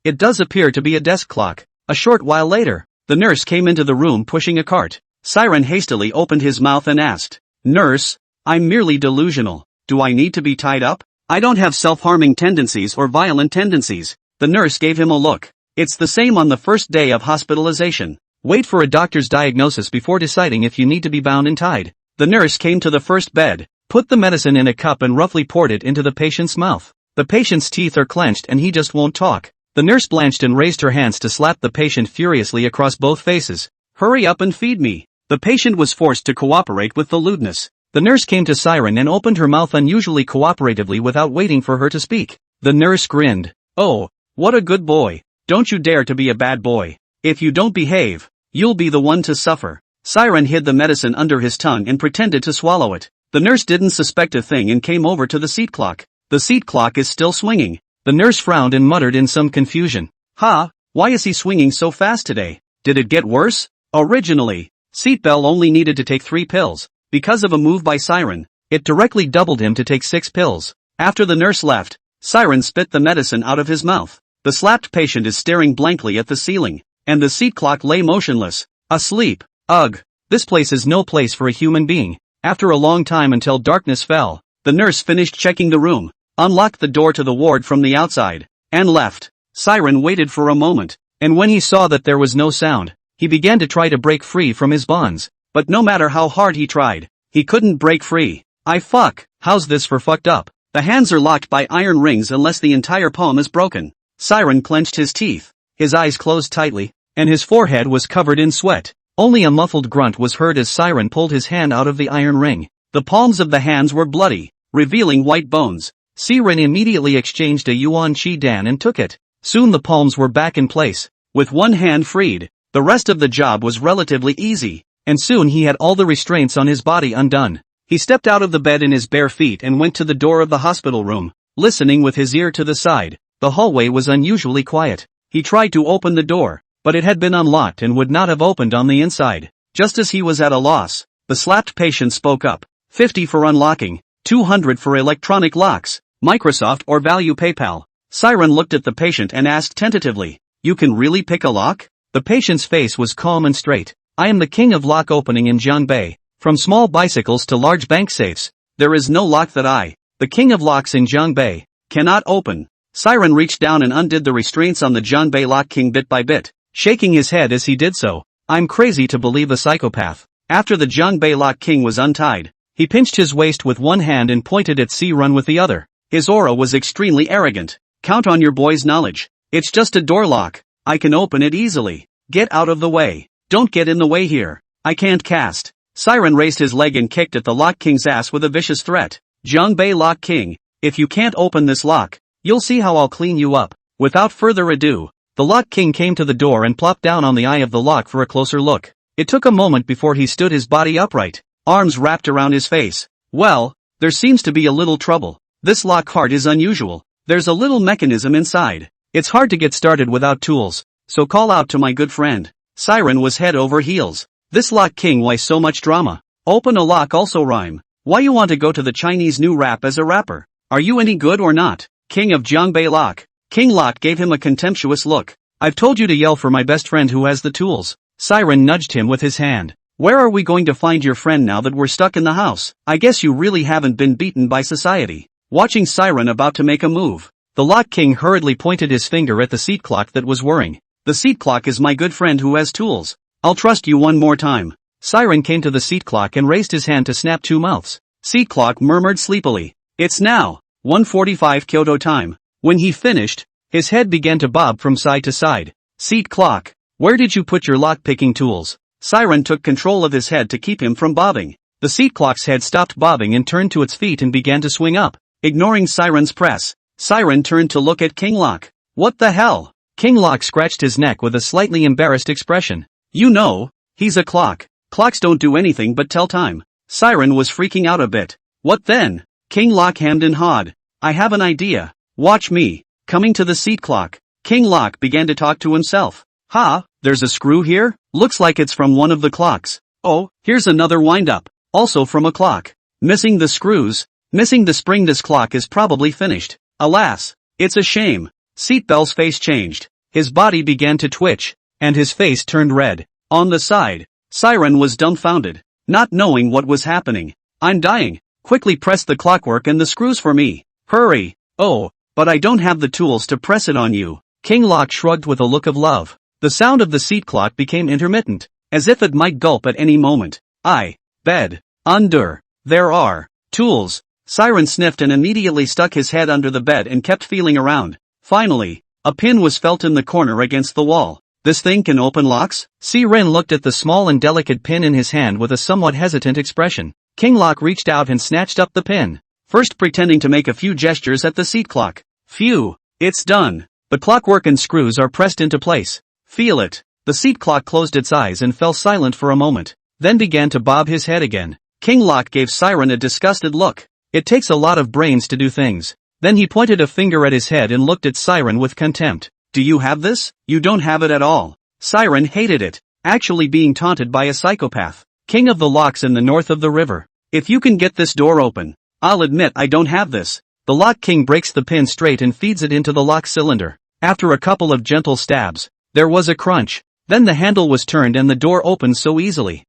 It does appear to be a desk clock. A short while later, the nurse came into the room pushing a cart. Siren hastily opened his mouth and asked, "Nurse, I'm merely delusional. Do I need to be tied up? I don't have self-harming tendencies or violent tendencies." The nurse gave him a look. "It's the same on the first day of hospitalization. Wait for a doctor's diagnosis before deciding if you need to be bound and tied." The nurse came to the first bed, put the medicine in a cup and roughly poured it into the patient's mouth. The patient's teeth are clenched and he just won't talk. The nurse blanched and raised her hands to slap the patient furiously across both faces. "Hurry up and feed me." The patient was forced to cooperate with the lewdness. The nurse came to Siren and opened her mouth unusually cooperatively without waiting for her to speak. The nurse grinned. "Oh, what a good boy. Don't you dare to be a bad boy. If you don't behave, you'll be the one to suffer." Siren hid the medicine under his tongue and pretended to swallow it. The nurse didn't suspect a thing and came over to the seat clock. The seat clock is still swinging. The nurse frowned and muttered in some confusion. Why is he swinging so fast today? Did it get worse? Originally, Seatbell only needed to take 3 pills. Because of a move by Siren, it directly doubled him to take 6 pills. After the nurse left, Siren spit the medicine out of his mouth. The slapped patient is staring blankly at the ceiling, and the seat clock lay motionless, asleep. Ugh, this place is no place for a human being. After a long time until darkness fell, the nurse finished checking the room, unlocked the door to the ward from the outside, and left. Siren waited for a moment, and when he saw that there was no sound, he began to try to break free from his bonds. But no matter how hard he tried, he couldn't break free. How's this for fucked up? The hands are locked by iron rings unless the entire palm is broken. Siren clenched his teeth, his eyes closed tightly, and his forehead was covered in sweat. Only a muffled grunt was heard as Siren pulled his hand out of the iron ring. The palms of the hands were bloody, revealing white bones. Siren immediately exchanged a yuan qi dan and took it. Soon the palms were back in place, with one hand freed. The rest of the job was relatively easy, and soon he had all the restraints on his body undone. He stepped out of the bed in his bare feet and went to the door of the hospital room, listening with his ear to the side. The hallway was unusually quiet. He tried to open the door, but it had been unlocked and would not have opened on the inside. Just as he was at a loss, the slapped patient spoke up. 50 for unlocking, 200 for electronic locks, Microsoft or Value PayPal. Siren looked at the patient and asked tentatively, "You can really pick a lock?" The patient's face was calm and straight. "I am the king of lock opening in Jiangbei. From small bicycles to large bank safes, there is no lock that I, the king of locks in Jiangbei, cannot open." Siren reached down and undid the restraints on the Jiangbei lock king bit by bit, shaking his head as he did so. "I'm crazy to believe a psychopath." After the Jiangbei lock king was untied, he pinched his waist with one hand and pointed at Siren with the other. His aura was extremely arrogant. "Count on your boy's knowledge. It's just a door lock. I can open it easily. Get out of the way. Don't get in the way here. I can't cast." Siren raised his leg and kicked at the lock king's ass with a vicious threat. "Jiangbei lock king, if you can't open this lock, you'll see how I'll clean you up." Without further ado, the lock king came to the door and plopped down on the eye of the lock for a closer look. It took a moment before he stood his body upright, arms wrapped around his face. "Well, there seems to be a little trouble. This lock heart is unusual. There's a little mechanism inside. It's hard to get started without tools, so call out to my good friend." Siren was head over heels. "This lock king, why so much drama? Open a lock also rhyme. Why you want to go to the Chinese new rap as a rapper? Are you any good or not? King of Jiangbei lock." King Lock gave him a contemptuous look. "I've told you to yell for my best friend who has the tools." Siren nudged him with his hand. "Where are we going to find your friend now that we're stuck in the house? I guess you really haven't been beaten by society." Watching Siren about to make a move, the lock king hurriedly pointed his finger at the seat clock that was whirring. "The seat clock is my good friend who has tools. I'll trust you one more time." Siren came to the seat clock and raised his hand to snap 2 mouths. Seat clock murmured sleepily, "It's now 1:45 Kyoto time." When he finished, his head began to bob from side to side. "Seat clock, where did you put your lock-picking tools?" Siren took control of his head to keep him from bobbing. The seat clock's head stopped bobbing and turned to its feet and began to swing up. Ignoring Siren's press, Siren turned to look at King Lock. "What the hell?" King Lock scratched his neck with a slightly embarrassed expression. "You know, he's a clock. Clocks don't do anything but tell time." Siren was freaking out a bit. "What then?" King Lock hemmed and hawed. "I have an idea. Watch me." Coming to the seat clock, King Lock began to talk to himself. Ha, there's a screw here? Looks like it's from one of the clocks. Oh, here's another wind-up. Also from a clock. Missing the screws. Missing the spring. This clock is probably finished. Alas, it's a shame. Seatbelt's face changed. His body began to twitch, and his face turned red. On the side, Siren was dumbfounded, not knowing what was happening. I'm dying. Quickly press the clockwork and the screws for me. Hurry. Oh, but I don't have the tools to press it on you. King Lock shrugged with a look of love. The sound of the seat clock became intermittent, as if it might gulp at any moment. Bed. Under. There are tools. Siren sniffed and immediately stuck his head under the bed and kept feeling around. Finally, a pin was felt in the corner against the wall. This thing can open locks? Siren looked at the small and delicate pin in his hand with a somewhat hesitant expression. King Lock reached out and snatched up the pin, first pretending to make a few gestures at the seat clock. Phew, it's done. The clockwork and screws are pressed into place. Feel it. The seat clock closed its eyes and fell silent for a moment, then began to bob his head again. King Lock gave Siren a disgusted look. It takes a lot of brains to do things. Then he pointed a finger at his head and looked at Siren with contempt. Do you have this? You don't have it at all. Siren hated it, actually being taunted by a psychopath. King of the locks in the north of the river. If you can get this door open. I'll admit I don't have this. The lock king breaks the pin straight and feeds it into the lock cylinder. After a couple of gentle stabs, there was a crunch. Then the handle was turned and the door opened so easily.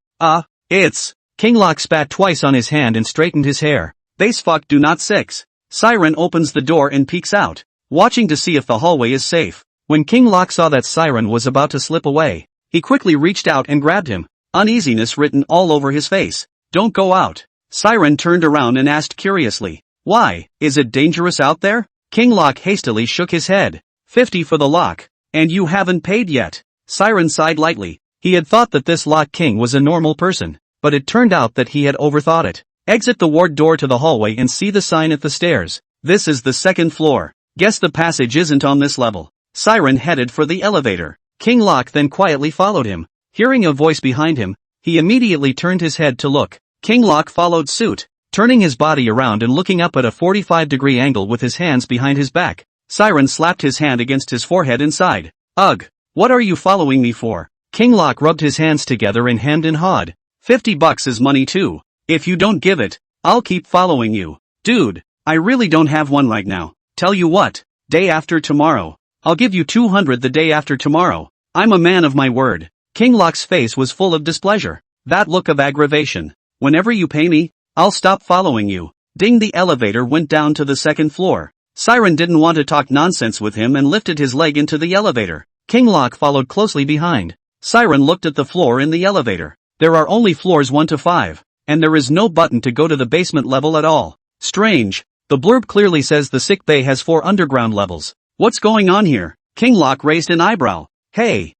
It's... King Lock spat twice on his hand and straightened his hair. Base fuck do not 6. Siren opens the door and peeks out, watching to see if the hallway is safe. When King Lock saw that Siren was about to slip away, he quickly reached out and grabbed him, uneasiness written all over his face. Don't go out. Siren turned around and asked curiously. Why, is it dangerous out there? King Lock hastily shook his head. 50 for the lock. And you haven't paid yet. Siren sighed lightly. He had thought that this lock king was a normal person, but it turned out that he had overthought it. Exit the ward door to the hallway and see the sign at the stairs. This is the second floor. Guess the passage isn't on this level. Siren headed for the elevator. King Lock then quietly followed him. Hearing a voice behind him, he immediately turned his head to look. King Lock followed suit, turning his body around and looking up at a 45-degree angle with his hands behind his back. Siren slapped his hand against his forehead and sighed. Ugh, what are you following me for? King Lock rubbed his hands together and hemmed and hawed. $50 is money too. If you don't give it, I'll keep following you. Dude, I really don't have one right now. Tell you what, day after tomorrow. I'll give you 200 the day after tomorrow. I'm a man of my word. King Lock's face was full of displeasure. That look of aggravation. Whenever you pay me, I'll stop following you. Ding, the elevator went down to the second floor. Siren didn't want to talk nonsense with him and lifted his leg into the elevator. King Lock followed closely behind. Siren looked at the floor in the elevator. There are only floors 1 to 5. And there is no button to go to the basement level at all. Strange. The blurb clearly says the sick bay has 4 underground levels. What's going on here? King Lock raised an eyebrow. Hey,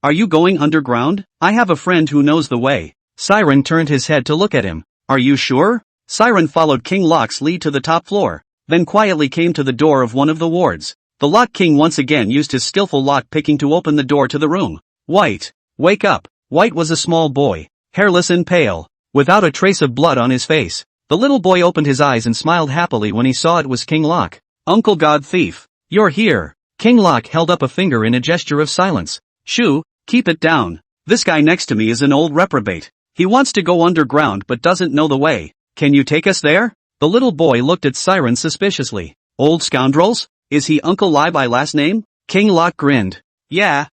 are you going underground? I have a friend who knows the way. Siren turned his head to look at him. Are you sure? Siren followed King Lock's lead to the top floor, then quietly came to the door of one of the wards. The Lock King once again used his skillful lock-picking to open the door to the room. White, wake up. White was a small boy, hairless and pale, without a trace of blood on his face. The little boy opened his eyes and smiled happily when he saw it was King Lock. Uncle God Thief, you're here. King Lock held up a finger in a gesture of silence. Shoo, keep it down. This guy next to me is an old reprobate. He wants to go underground but doesn't know the way. Can you take us there? The little boy looked at Siren suspiciously. Old scoundrels? Is he Uncle Lie by last name? King Lock grinned. Yeah.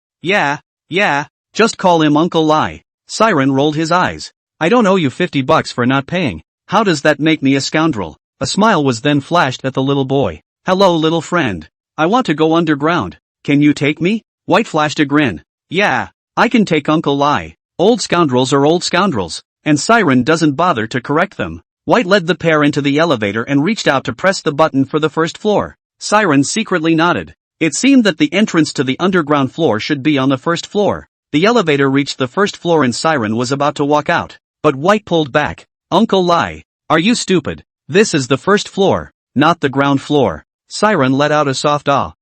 Just call him Uncle Lie. Siren rolled his eyes. I don't owe you $50 for not paying. How does that make me a scoundrel? A smile was then flashed at the little boy. Hello little friend. I want to go underground. Can you take me? White flashed a grin. Yeah, I can take Uncle Lie. Old scoundrels are old scoundrels. And Siren doesn't bother to correct them. White led the pair into the elevator and reached out to press the button for the first floor. Siren secretly nodded. It seemed that the entrance to the underground floor should be on the first floor. The elevator reached the first floor and Siren was about to walk out. But White pulled back. Uncle Lie, are you stupid? This is the first floor, not the ground floor. Siren let out a soft ah.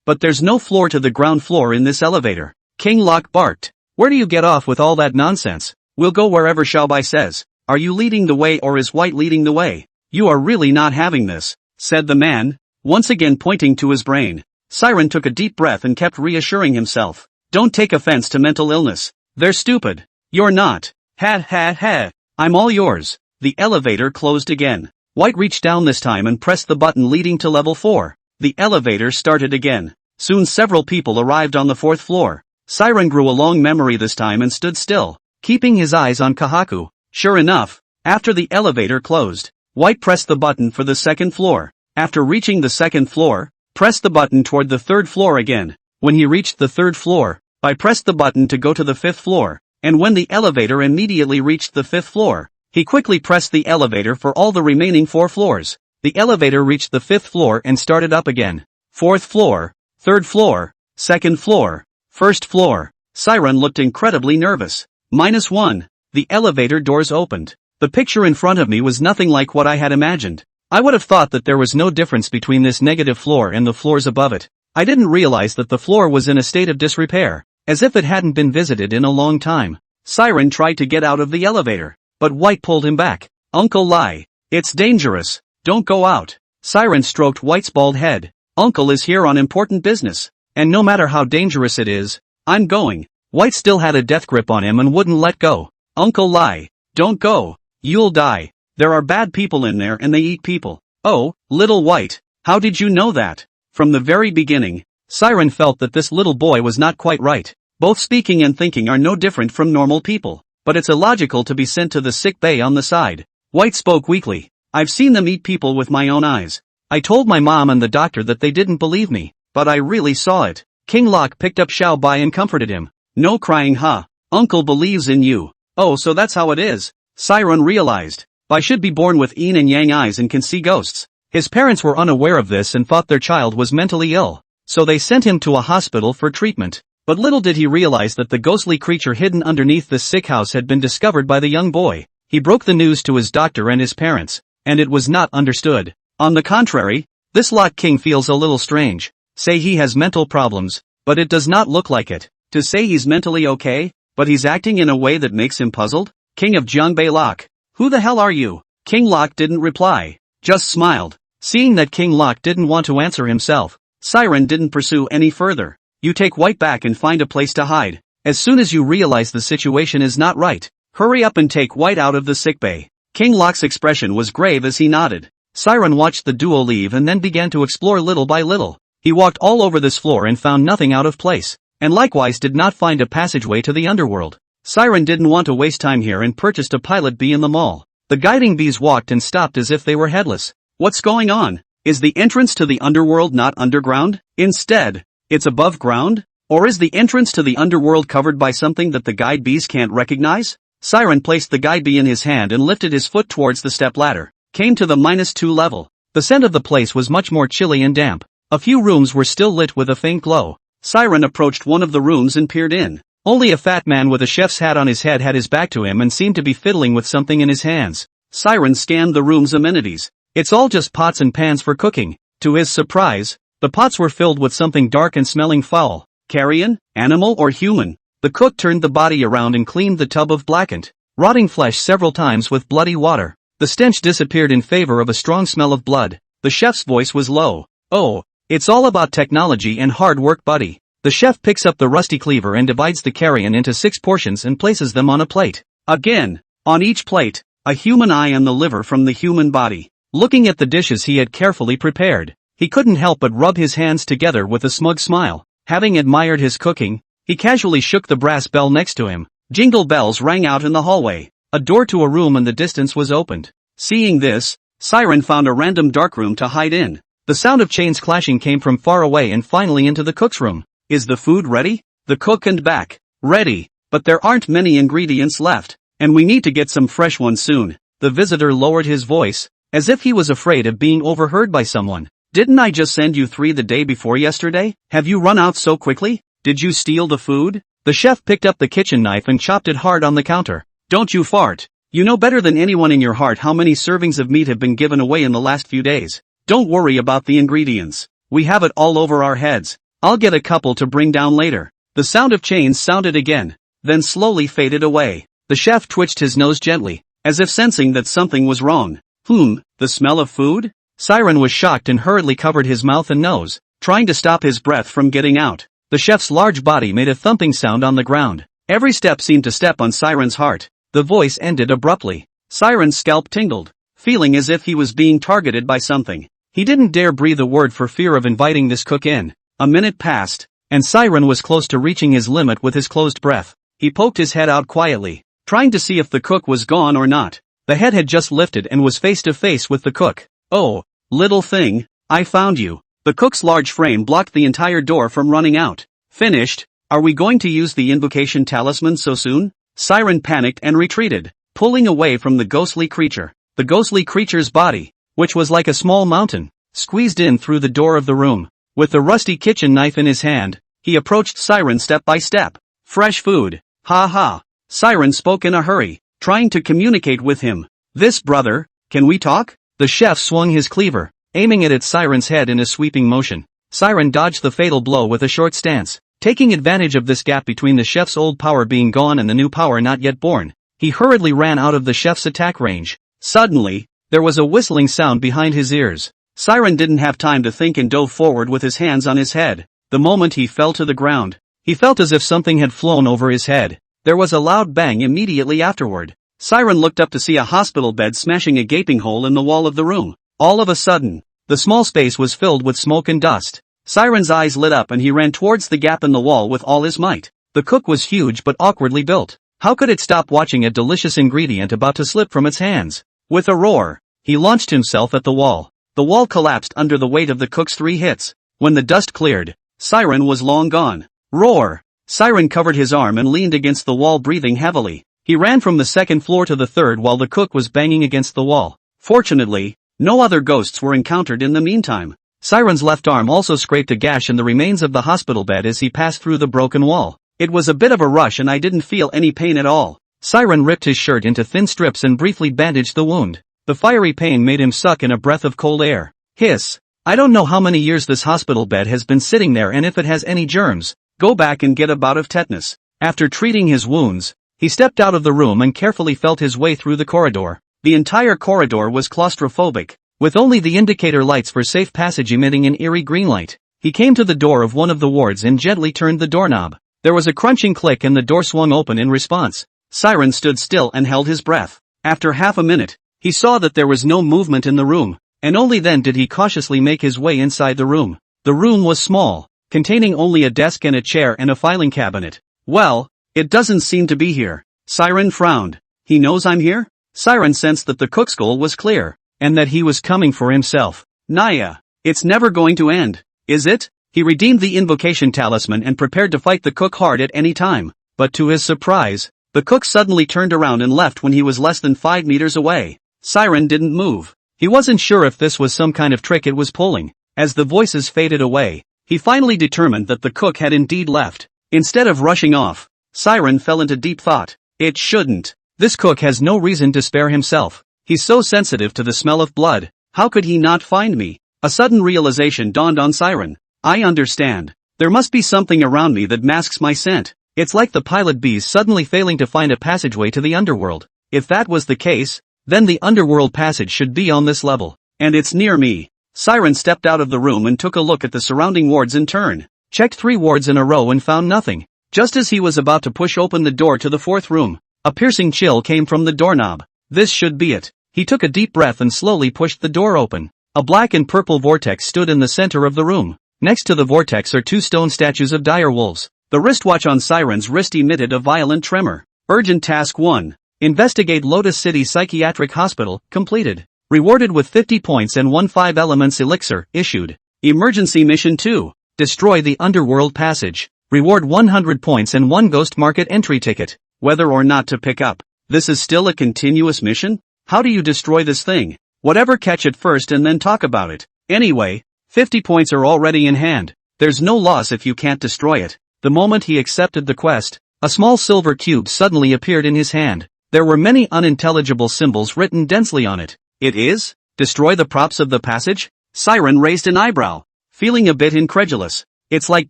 But there's no floor to the ground floor in this elevator. King Lock barked. Where do you get off with all that nonsense? We'll go wherever Xiaobai says. Are you leading the way or is White leading the way? You are really not having this, said the man, once again pointing to his brain. Siren took a deep breath and kept reassuring himself. Don't take offense to mental illness. They're stupid. You're not. Ha ha ha. I'm all yours. The elevator closed again. White reached down this time and pressed the button leading to level 4. The elevator started again. Soon several people arrived on the 4th floor. Siren grew a long memory this time and stood still, keeping his eyes on Kahaku. Sure enough, after the elevator closed, White pressed the button for the 2nd floor. After reaching the 2nd floor, pressed the button toward the 3rd floor again. When he reached the 3rd floor, I pressed the button to go to the 5th floor, and when the elevator immediately reached the 5th floor, he quickly pressed the elevator for all the remaining 4 floors. The elevator reached the 5th floor and started up again. 4th floor, 3rd floor, 2nd floor, 1st floor. Siren looked incredibly nervous. -1. The elevator doors opened. The picture in front of me was nothing like what I had imagined. I would have thought that there was no difference between this negative floor and the floors above it. I didn't realize that the floor was in a state of disrepair, as if it hadn't been visited in a long time. Siren tried to get out of the elevator, but White pulled him back. Uncle Lai. It's dangerous. Don't go out. Siren stroked White's bald head. Uncle is here on important business, and no matter how dangerous it is, I'm going. White still had a death grip on him and wouldn't let go. Uncle Lai. Don't go. You'll die. There are bad people in there and they eat people. Oh, little White. How did you know that? From the very beginning, Siren felt that this little boy was not quite right. Both speaking and thinking are no different from normal people, but it's illogical to be sent to the sick bay on the side. White spoke weakly. I've seen them eat people with my own eyes. I told my mom and the doctor that they didn't believe me, but I really saw it. King Locke picked up Xiao Bai and comforted him. No crying, huh? Uncle believes in you. Oh, so that's how it is. Siren realized. Bai should be born with yin and yang eyes and can see ghosts. His parents were unaware of this and thought their child was mentally ill, so they sent him to a hospital for treatment. But little did he realize that the ghostly creature hidden underneath the sick house had been discovered by the young boy. He broke the news to his doctor and his parents, and it was not understood. On the contrary, this Locke King feels a little strange. Say he has mental problems, but it does not look like it. To say he's mentally okay, but he's acting in a way that makes him puzzled? King of Jiangbei Locke. Who the hell are you? King Locke didn't reply, just smiled. Seeing that King Locke didn't want to answer himself, Siren didn't pursue any further. You take White back and find a place to hide. As soon as you realize the situation is not right, hurry up and take White out of the sickbay. King Locke's expression was grave as he nodded. Siren watched the duo leave and then began to explore little by little. He walked all over this floor and found nothing out of place, and likewise did not find a passageway to the underworld. Siren didn't want to waste time here and purchased a pilot bee in the mall. The guiding bees walked and stopped as if they were headless. What's going on? Is the entrance to the underworld not underground? Instead, it's above ground? Or is the entrance to the underworld covered by something that the guide bees can't recognize? Siren placed the guide bee in his hand and lifted his foot towards the step ladder. Came to the -2 level. The scent of the place was much more chilly and damp. A few rooms were still lit with a faint glow. Siren approached one of the rooms and peered in. Only a fat man with a chef's hat on his head had his back to him and seemed to be fiddling with something in his hands. Siren scanned the room's amenities. It's all just pots and pans for cooking. To his surprise, the pots were filled with something dark and smelling foul. Carrion, animal or human? The cook turned the body around and cleaned the tub of blackened, rotting flesh several times with bloody water. The stench disappeared in favor of a strong smell of blood. The chef's voice was low. Oh, it's all about technology and hard work, buddy. The chef picks up the rusty cleaver and divides the carrion into 6 portions and places them on a plate. Again, on each plate, a human eye and the liver from the human body. Looking at the dishes he had carefully prepared, he couldn't help but rub his hands together with a smug smile. Having admired his cooking, he casually shook the brass bell next to him. Jingle bells rang out in the hallway. A door to a room in the distance was opened. Seeing this, Siren found a random dark room to hide in. The sound of chains clashing came from far away and finally into the cook's room. Is the food ready? The cook and back. Ready, but there aren't many ingredients left, and we need to get some fresh ones soon. The visitor lowered his voice, as if he was afraid of being overheard by someone. Didn't I just send you 3 the day before yesterday? Have you run out so quickly? Did you steal the food? The chef picked up the kitchen knife and chopped it hard on the counter. Don't you fart. You know better than anyone in your heart how many servings of meat have been given away in the last few days. Don't worry about the ingredients. We have it all over our heads. I'll get a couple to bring down later. The sound of chains sounded again, then slowly faded away. The chef twitched his nose gently, as if sensing that something was wrong. The smell of food? Siren was shocked and hurriedly covered his mouth and nose. trying to stop his breath from getting out. The chef's large body made a thumping sound on the ground. Every step seemed to step on Siren's heart. The voice ended abruptly. Siren's scalp tingled, feeling as if he was being targeted by something. He didn't dare breathe a word for fear of inviting this cook in. A minute passed, and Siren was close to reaching his limit with his closed breath. He poked his head out quietly, trying to see if the cook was gone or not. The head had just lifted and was face to face with the cook. "Oh, little thing, I found you." The cook's large frame blocked the entire door from running out. "Finished? Are we going to use the invocation talisman so soon?" Siren panicked and retreated, pulling away from the ghostly creature. The ghostly creature's body, which was like a small mountain, squeezed in through the door of the room. With the rusty kitchen knife in his hand, he approached Siren step by step. "Fresh food. Ha ha." Siren spoke in a hurry, trying to communicate with him. "This brother, can we talk?" The chef swung his cleaver, aiming it at Siren's head in a sweeping motion. Siren dodged the fatal blow with a short stance, taking advantage of this gap between the chef's old power being gone and the new power not yet born. He hurriedly ran out of the chef's attack range. Suddenly, there was a whistling sound behind his ears. Siren didn't have time to think and dove forward with his hands on his head. The moment he fell to the ground, he felt as if something had flown over his head. There was a loud bang immediately afterward. Siren looked up to see a hospital bed smashing a gaping hole in the wall of the room. All of a sudden, the small space was filled with smoke and dust. Siren's eyes lit up and he ran towards the gap in the wall with all his might. The cook was huge but awkwardly built. How could it stop watching a delicious ingredient about to slip from its hands? With a roar, he launched himself at the wall. The wall collapsed under the weight of the cook's 3 hits. When the dust cleared, Siren was long gone. Roar! Siren covered his arm and leaned against the wall, breathing heavily. He ran from the 2nd floor to the 3rd while the cook was banging against the wall. Fortunately, no other ghosts were encountered in the meantime. Siren's left arm also scraped a gash in the remains of the hospital bed as he passed through the broken wall. "It was a bit of a rush and I didn't feel any pain at all." Siren ripped his shirt into thin strips and briefly bandaged the wound. The fiery pain made him suck in a breath of cold air. Hiss. "I don't know how many years this hospital bed has been sitting there and if it has any germs. Go back and get a bout of tetanus." After treating his wounds, he stepped out of the room and carefully felt his way through the corridor. The entire corridor was claustrophobic, with only the indicator lights for safe passage emitting an eerie green light. He came to the door of one of the wards and gently turned the doorknob. There was a crunching click and the door swung open in response. Siren stood still and held his breath. After half a minute, he saw that there was no movement in the room, and only then did he cautiously make his way inside the room. The room was small, containing only a desk and a chair and a filing cabinet. "Well, it doesn't seem to be here." Siren frowned. "He knows I'm here?" Siren sensed that the cook's goal was clear, and that he was coming for himself. "Naya, it's never going to end, is it?" He redeemed the invocation talisman and prepared to fight the cook hard at any time. But to his surprise, the cook suddenly turned around and left when he was less than 5 meters away. Siren didn't move. He wasn't sure if this was some kind of trick it was pulling. As the voices faded away, he finally determined that the cook had indeed left. Instead of rushing off, Siren fell into deep thought. It shouldn't. This cook has no reason to spare himself. He's so sensitive to the smell of blood. How could he not find me? A sudden realization dawned on Siren. I understand. There must be something around me that masks my scent. It's like the pilot bees suddenly failing to find a passageway to the underworld. If that was the case, then the underworld passage should be on this level. And it's near me. Siren stepped out of the room and took a look at the surrounding wards in turn. Checked 3 wards in a row and found nothing. Just as he was about to push open the door to the 4th room, a piercing chill came from the doorknob. This should be it. He took a deep breath and slowly pushed the door open. A black and purple vortex stood in the center of the room. Next to the vortex are 2 stone statues of dire wolves. The wristwatch on Siren's wrist emitted a violent tremor. Urgent Task 1. Investigate Lotus City Psychiatric Hospital, completed. Rewarded with 50 points and 1 5 elements elixir, issued. Emergency Mission 2. Destroy the underworld passage. Reward 100 points and 1 ghost market entry ticket. Whether or not to pick up. This is still a continuous mission? How do you destroy this thing? Whatever, catch it first and then talk about it. Anyway, 50 points are already in hand. There's no loss if you can't destroy it. The moment he accepted the quest, a small silver cube suddenly appeared in his hand. There were many unintelligible symbols written densely on it. It is? Destroy the props of the passage? Siren raised an eyebrow, feeling a bit incredulous. It's like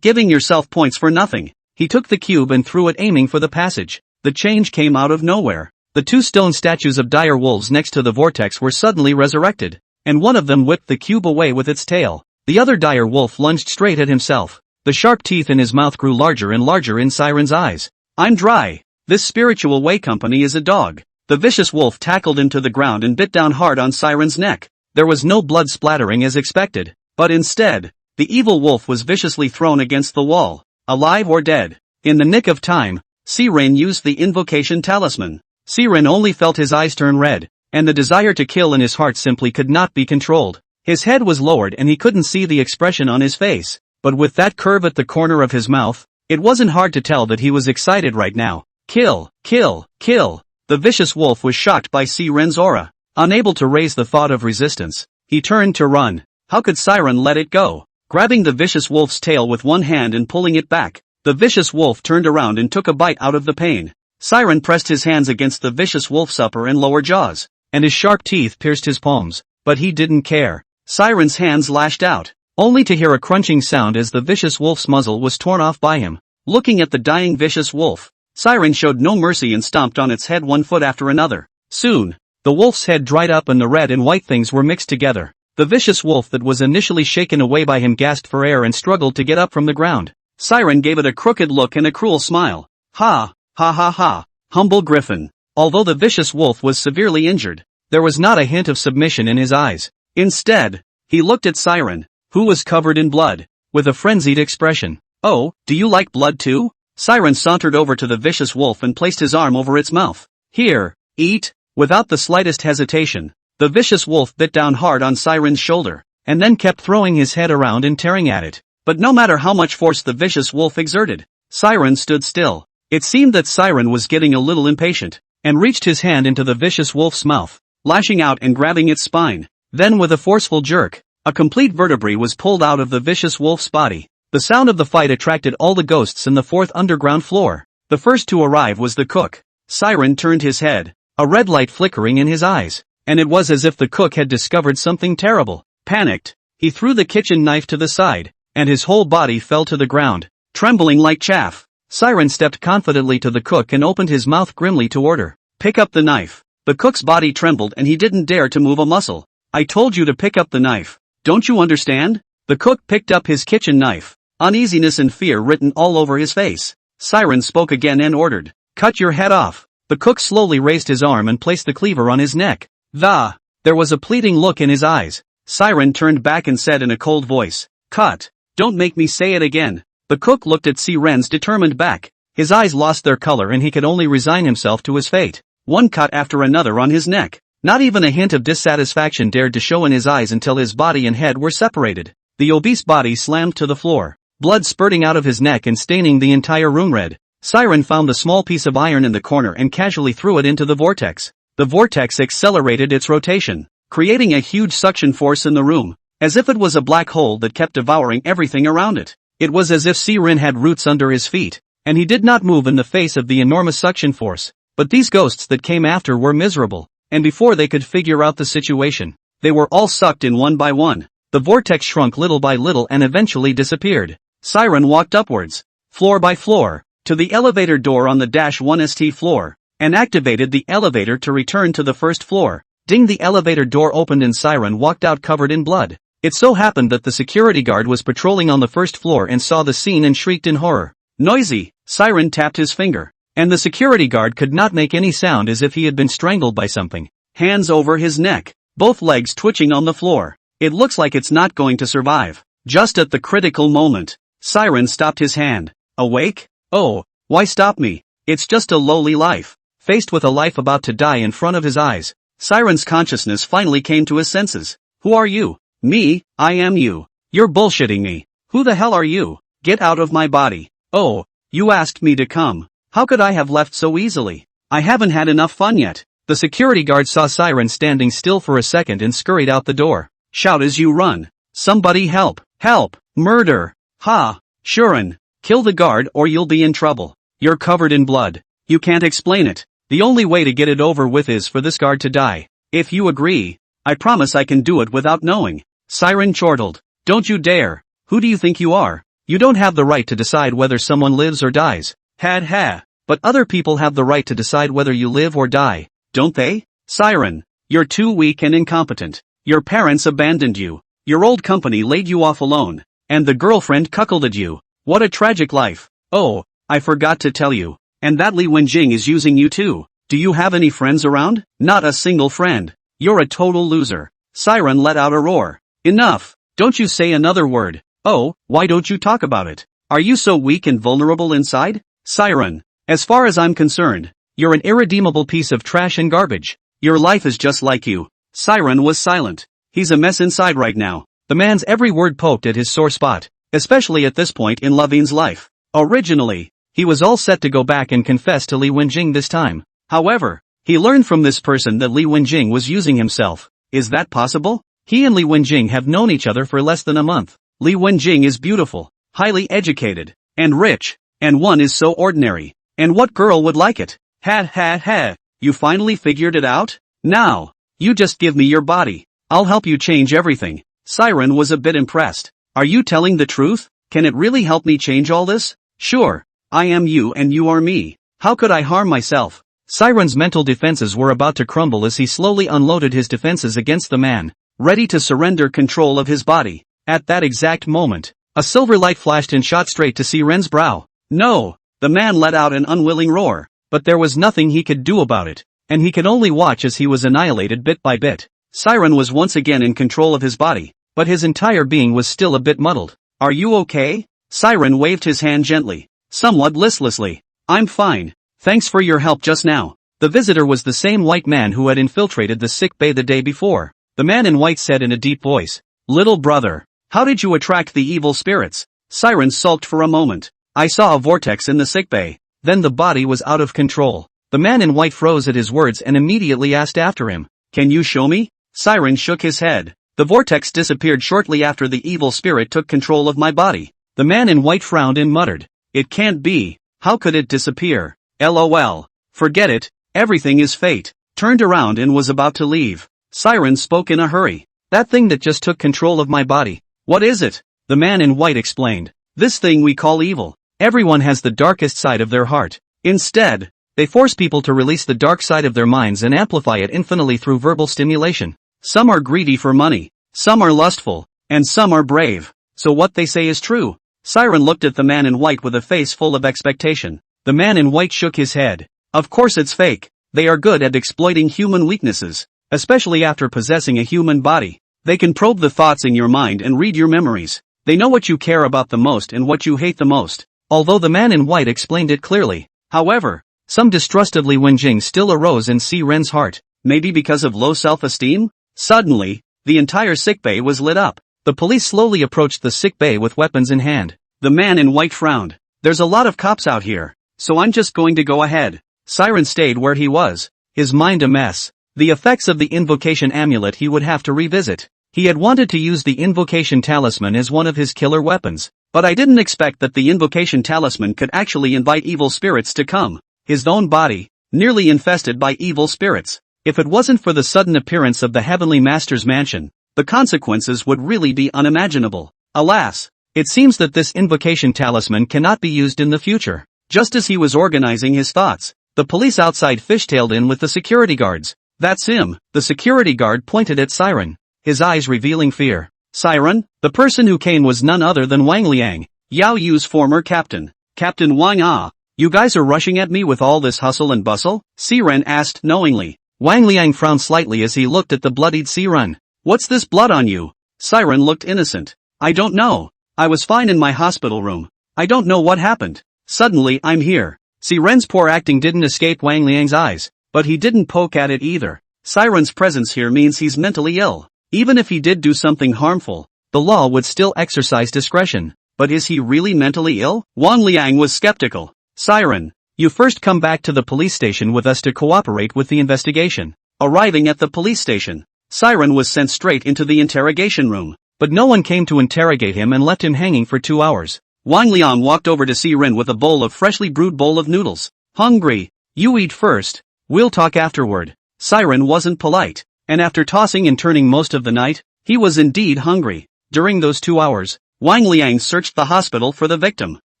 giving yourself points for nothing. He took the cube and threw it, aiming for the passage. The change came out of nowhere. The 2 stone statues of dire wolves next to the vortex were suddenly resurrected, and one of them whipped the cube away with its tail. The other dire wolf lunged straight at himself. The sharp teeth in his mouth grew larger and larger in Siren's eyes. I'm dry. This spiritual way company is a dog. The vicious wolf tackled him to the ground and bit down hard on Siren's neck. There was no blood splattering as expected, but instead, the evil wolf was viciously thrown against the wall, alive or dead. In the nick of time, Siren used the invocation talisman. Siren only felt his eyes turn red, and the desire to kill in his heart simply could not be controlled. His head was lowered and he couldn't see the expression on his face, but with that curve at the corner of his mouth, it wasn't hard to tell that he was excited right now. Kill, kill, kill. The vicious wolf was shocked by Siren's aura. Unable to raise the thought of resistance, he turned to run. How could Siren let it go? Grabbing the vicious wolf's tail with one hand and pulling it back, the vicious wolf turned around and took a bite out of the pain. Siren pressed his hands against the vicious wolf's upper and lower jaws, and his sharp teeth pierced his palms, but he didn't care. Siren's hands lashed out, only to hear a crunching sound as the vicious wolf's muzzle was torn off by him. Looking at the dying vicious wolf, Siren showed no mercy and stomped on its head one foot after another. Soon, the wolf's head dried up and the red and white things were mixed together. The vicious wolf that was initially shaken away by him gasped for air and struggled to get up from the ground. Siren gave it a crooked look and a cruel smile. Ha, ha ha ha, humble griffin. Although the vicious wolf was severely injured, there was not a hint of submission in his eyes. Instead, he looked at Siren, who was covered in blood, with a frenzied expression. Oh, do you like blood too? Siren sauntered over to the vicious wolf and placed his arm over its mouth. Here, eat. Without the slightest hesitation, the vicious wolf bit down hard on Siren's shoulder, and then kept throwing his head around and tearing at it. But no matter how much force the vicious wolf exerted, Siren stood still. It seemed that Siren was getting a little impatient, and reached his hand into the vicious wolf's mouth, lashing out and grabbing its spine. Then with a forceful jerk, a complete vertebrae was pulled out of the vicious wolf's body. The sound of the fight attracted all the ghosts in the fourth underground floor. The first to arrive was the cook. Siren turned his head, a red light flickering in his eyes, and it was as if the cook had discovered something terrible. Panicked, he threw the kitchen knife to the side, and his whole body fell to the ground, trembling like chaff. Siren stepped confidently to the cook and opened his mouth grimly to order, "Pick up the knife." The cook's body trembled and he didn't dare to move a muscle. "I told you to pick up the knife. Don't you understand?" The cook picked up his kitchen knife, uneasiness and fear written all over his face. Siren spoke again and ordered, "Cut your head off." The cook slowly raised his arm and placed the cleaver on his neck. There was a pleading look in his eyes. Siren turned back and said in a cold voice, "Cut. Don't make me say it again." The cook looked at Siren's determined back. His eyes lost their color and he could only resign himself to his fate. One cut after another on his neck. Not even a hint of dissatisfaction dared to show in his eyes until his body and head were separated. The obese body slammed to the floor, blood spurting out of his neck and staining the entire room red. Siren found the small piece of iron in the corner and casually threw it into the vortex. The vortex accelerated its rotation, creating a huge suction force in the room, as if it was a black hole that kept devouring everything around it. It was as if Siren had roots under his feet, and he did not move in the face of the enormous suction force. But these ghosts that came after were miserable, and before they could figure out the situation, they were all sucked in one by one. The vortex shrunk little by little and eventually disappeared. Siren walked upwards, floor by floor, to the elevator door on the -1st floor, and activated the elevator to return to the first floor. Ding! The elevator door opened and Siren walked out covered in blood. It so happened that the security guard was patrolling on the first floor and saw the scene and shrieked in horror. Noisy! Siren tapped his finger, and the security guard could not make any sound, as if he had been strangled by something. Hands over his neck, both legs twitching on the floor. It looks like it's not going to survive. Just at the critical moment, Siren stopped his hand. Awake? Oh, why stop me? It's just a lowly life. Faced with a life about to die in front of his eyes, Siren's consciousness finally came to his senses. Who are you? Me, I am you. You're bullshitting me. Who the hell are you? Get out of my body. Oh, you asked me to come. How could I have left so easily? I haven't had enough fun yet. The security guard saw Siren standing still for a second and scurried out the door. Shout as you run. Somebody help, help, murder. Ha, Shuren, kill the guard or you'll be in trouble. You're covered in blood. You can't explain it. The only way to get it over with is for this guard to die. If you agree, I promise I can do it without knowing. Siren chortled. Don't you dare. Who do you think you are? You don't have the right to decide whether someone lives or dies. Ha. But other people have the right to decide whether you live or die, don't they? Siren, you're too weak and incompetent. Your parents abandoned you. Your old company laid you off alone, and the girlfriend cuckolded you. What a tragic life. Oh, I forgot to tell you. And that Li Wenjing is using you too. Do you have any friends around? Not a single friend. You're a total loser. Siren let out a roar. Enough. Don't you say another word. Oh, why don't you talk about it? Are you so weak and vulnerable inside? Siren, as far as I'm concerned, you're an irredeemable piece of trash and garbage. Your life is just like you. Siren was silent. He's a mess inside right now. The man's every word poked at his sore spot, especially at this point in Lavine's life. Originally, he was all set to go back and confess to Li Wenjing this time. However, he learned from this person that Li Wenjing was using himself. Is that possible? He and Li Wenjing have known each other for less than a month. Li Wenjing is beautiful, highly educated, and rich, and one is so ordinary. And what girl would like it? Ha ha ha, you finally figured it out? Now, you just give me your body. I'll help you change everything. Siren was a bit impressed. Are you telling the truth? Can it really help me change all this? Sure. I am you and you are me. How could I harm myself? Siren's mental defenses were about to crumble as he slowly unloaded his defenses against the man, ready to surrender control of his body. At that exact moment, a silver light flashed and shot straight to Siren's brow. No! The man let out an unwilling roar, but there was nothing he could do about it, and he could only watch as he was annihilated bit by bit. Siren was once again in control of his body, but his entire being was still a bit muddled. Are you okay? Siren waved his hand gently, somewhat listlessly. I'm fine. Thanks for your help just now. The visitor was the same white man who had infiltrated the sick bay the day before. The man in white said in a deep voice, Little brother, how did you attract the evil spirits? Siren sulked for a moment. I saw a vortex in the sick bay. Then the body was out of control. The man in white froze at his words and immediately asked after him, Can you show me? Siren shook his head. The vortex disappeared shortly after the evil spirit took control of my body. The man in white frowned and muttered, It can't be. How could it disappear? LOL. Forget it. Everything is fate. Turned around and was about to leave. Siren spoke in a hurry. That thing that just took control of my body. What is it? The man in white explained. This thing we call evil. Everyone has the darkest side of their heart. Instead, they force people to release the dark side of their minds and amplify it infinitely through verbal stimulation. Some are greedy for money, some are lustful, and some are brave. So what they say is true. Siren looked at the man in white with a face full of expectation. The man in white shook his head. Of course it's fake. They are good at exploiting human weaknesses, especially after possessing a human body. They can probe the thoughts in your mind and read your memories. They know what you care about the most and what you hate the most. Although the man in white explained it clearly. However, some distrust of Li Wenjing still arose in Siren's heart. Maybe because of low self-esteem? Suddenly, the entire sickbay was lit up. The police slowly approached the sickbay with weapons in hand. The man in white frowned. There's a lot of cops out here, so I'm just going to go ahead. Siren stayed where he was, his mind a mess. The effects of the invocation amulet he would have to revisit. He had wanted to use the invocation talisman as one of his killer weapons, but I didn't expect that the invocation talisman could actually invite evil spirits to come. His own body, nearly infested by evil spirits. If it wasn't for the sudden appearance of the Heavenly Master's mansion, the consequences would really be unimaginable. Alas, it seems that this invocation talisman cannot be used in the future. Just as he was organizing his thoughts, the police outside fishtailed in with the security guards. That's him. The security guard pointed at Siren, his eyes revealing fear. Siren, the person who came was none other than Wang Liang, Yao Yu's former captain. Captain Wang Ah, you guys are rushing at me with all this hustle and bustle? Siren asked knowingly. Wang Liang frowned slightly as he looked at the bloodied Siren. What's this blood on you? Siren looked innocent. I don't know. I was fine in my hospital room. I don't know what happened. Suddenly I'm here. Siren's poor acting didn't escape Wang Liang's eyes, but he didn't poke at it either. Siren's presence here means he's mentally ill. Even if he did do something harmful, the law would still exercise discretion. But is he really mentally ill? Wang Liang was skeptical. Siren, you first come back to the police station with us to cooperate with the investigation. Arriving at the police station, Siren was sent straight into the interrogation room. But no one came to interrogate him and left him hanging for 2 hours. Wang Liang walked over to Siren with a bowl of freshly brewed bowl of noodles. Hungry? You eat first. We'll talk afterward. Siren wasn't polite, and after tossing and turning most of the night, he was indeed hungry. During those 2 hours, Wang Liang searched the hospital for the victim.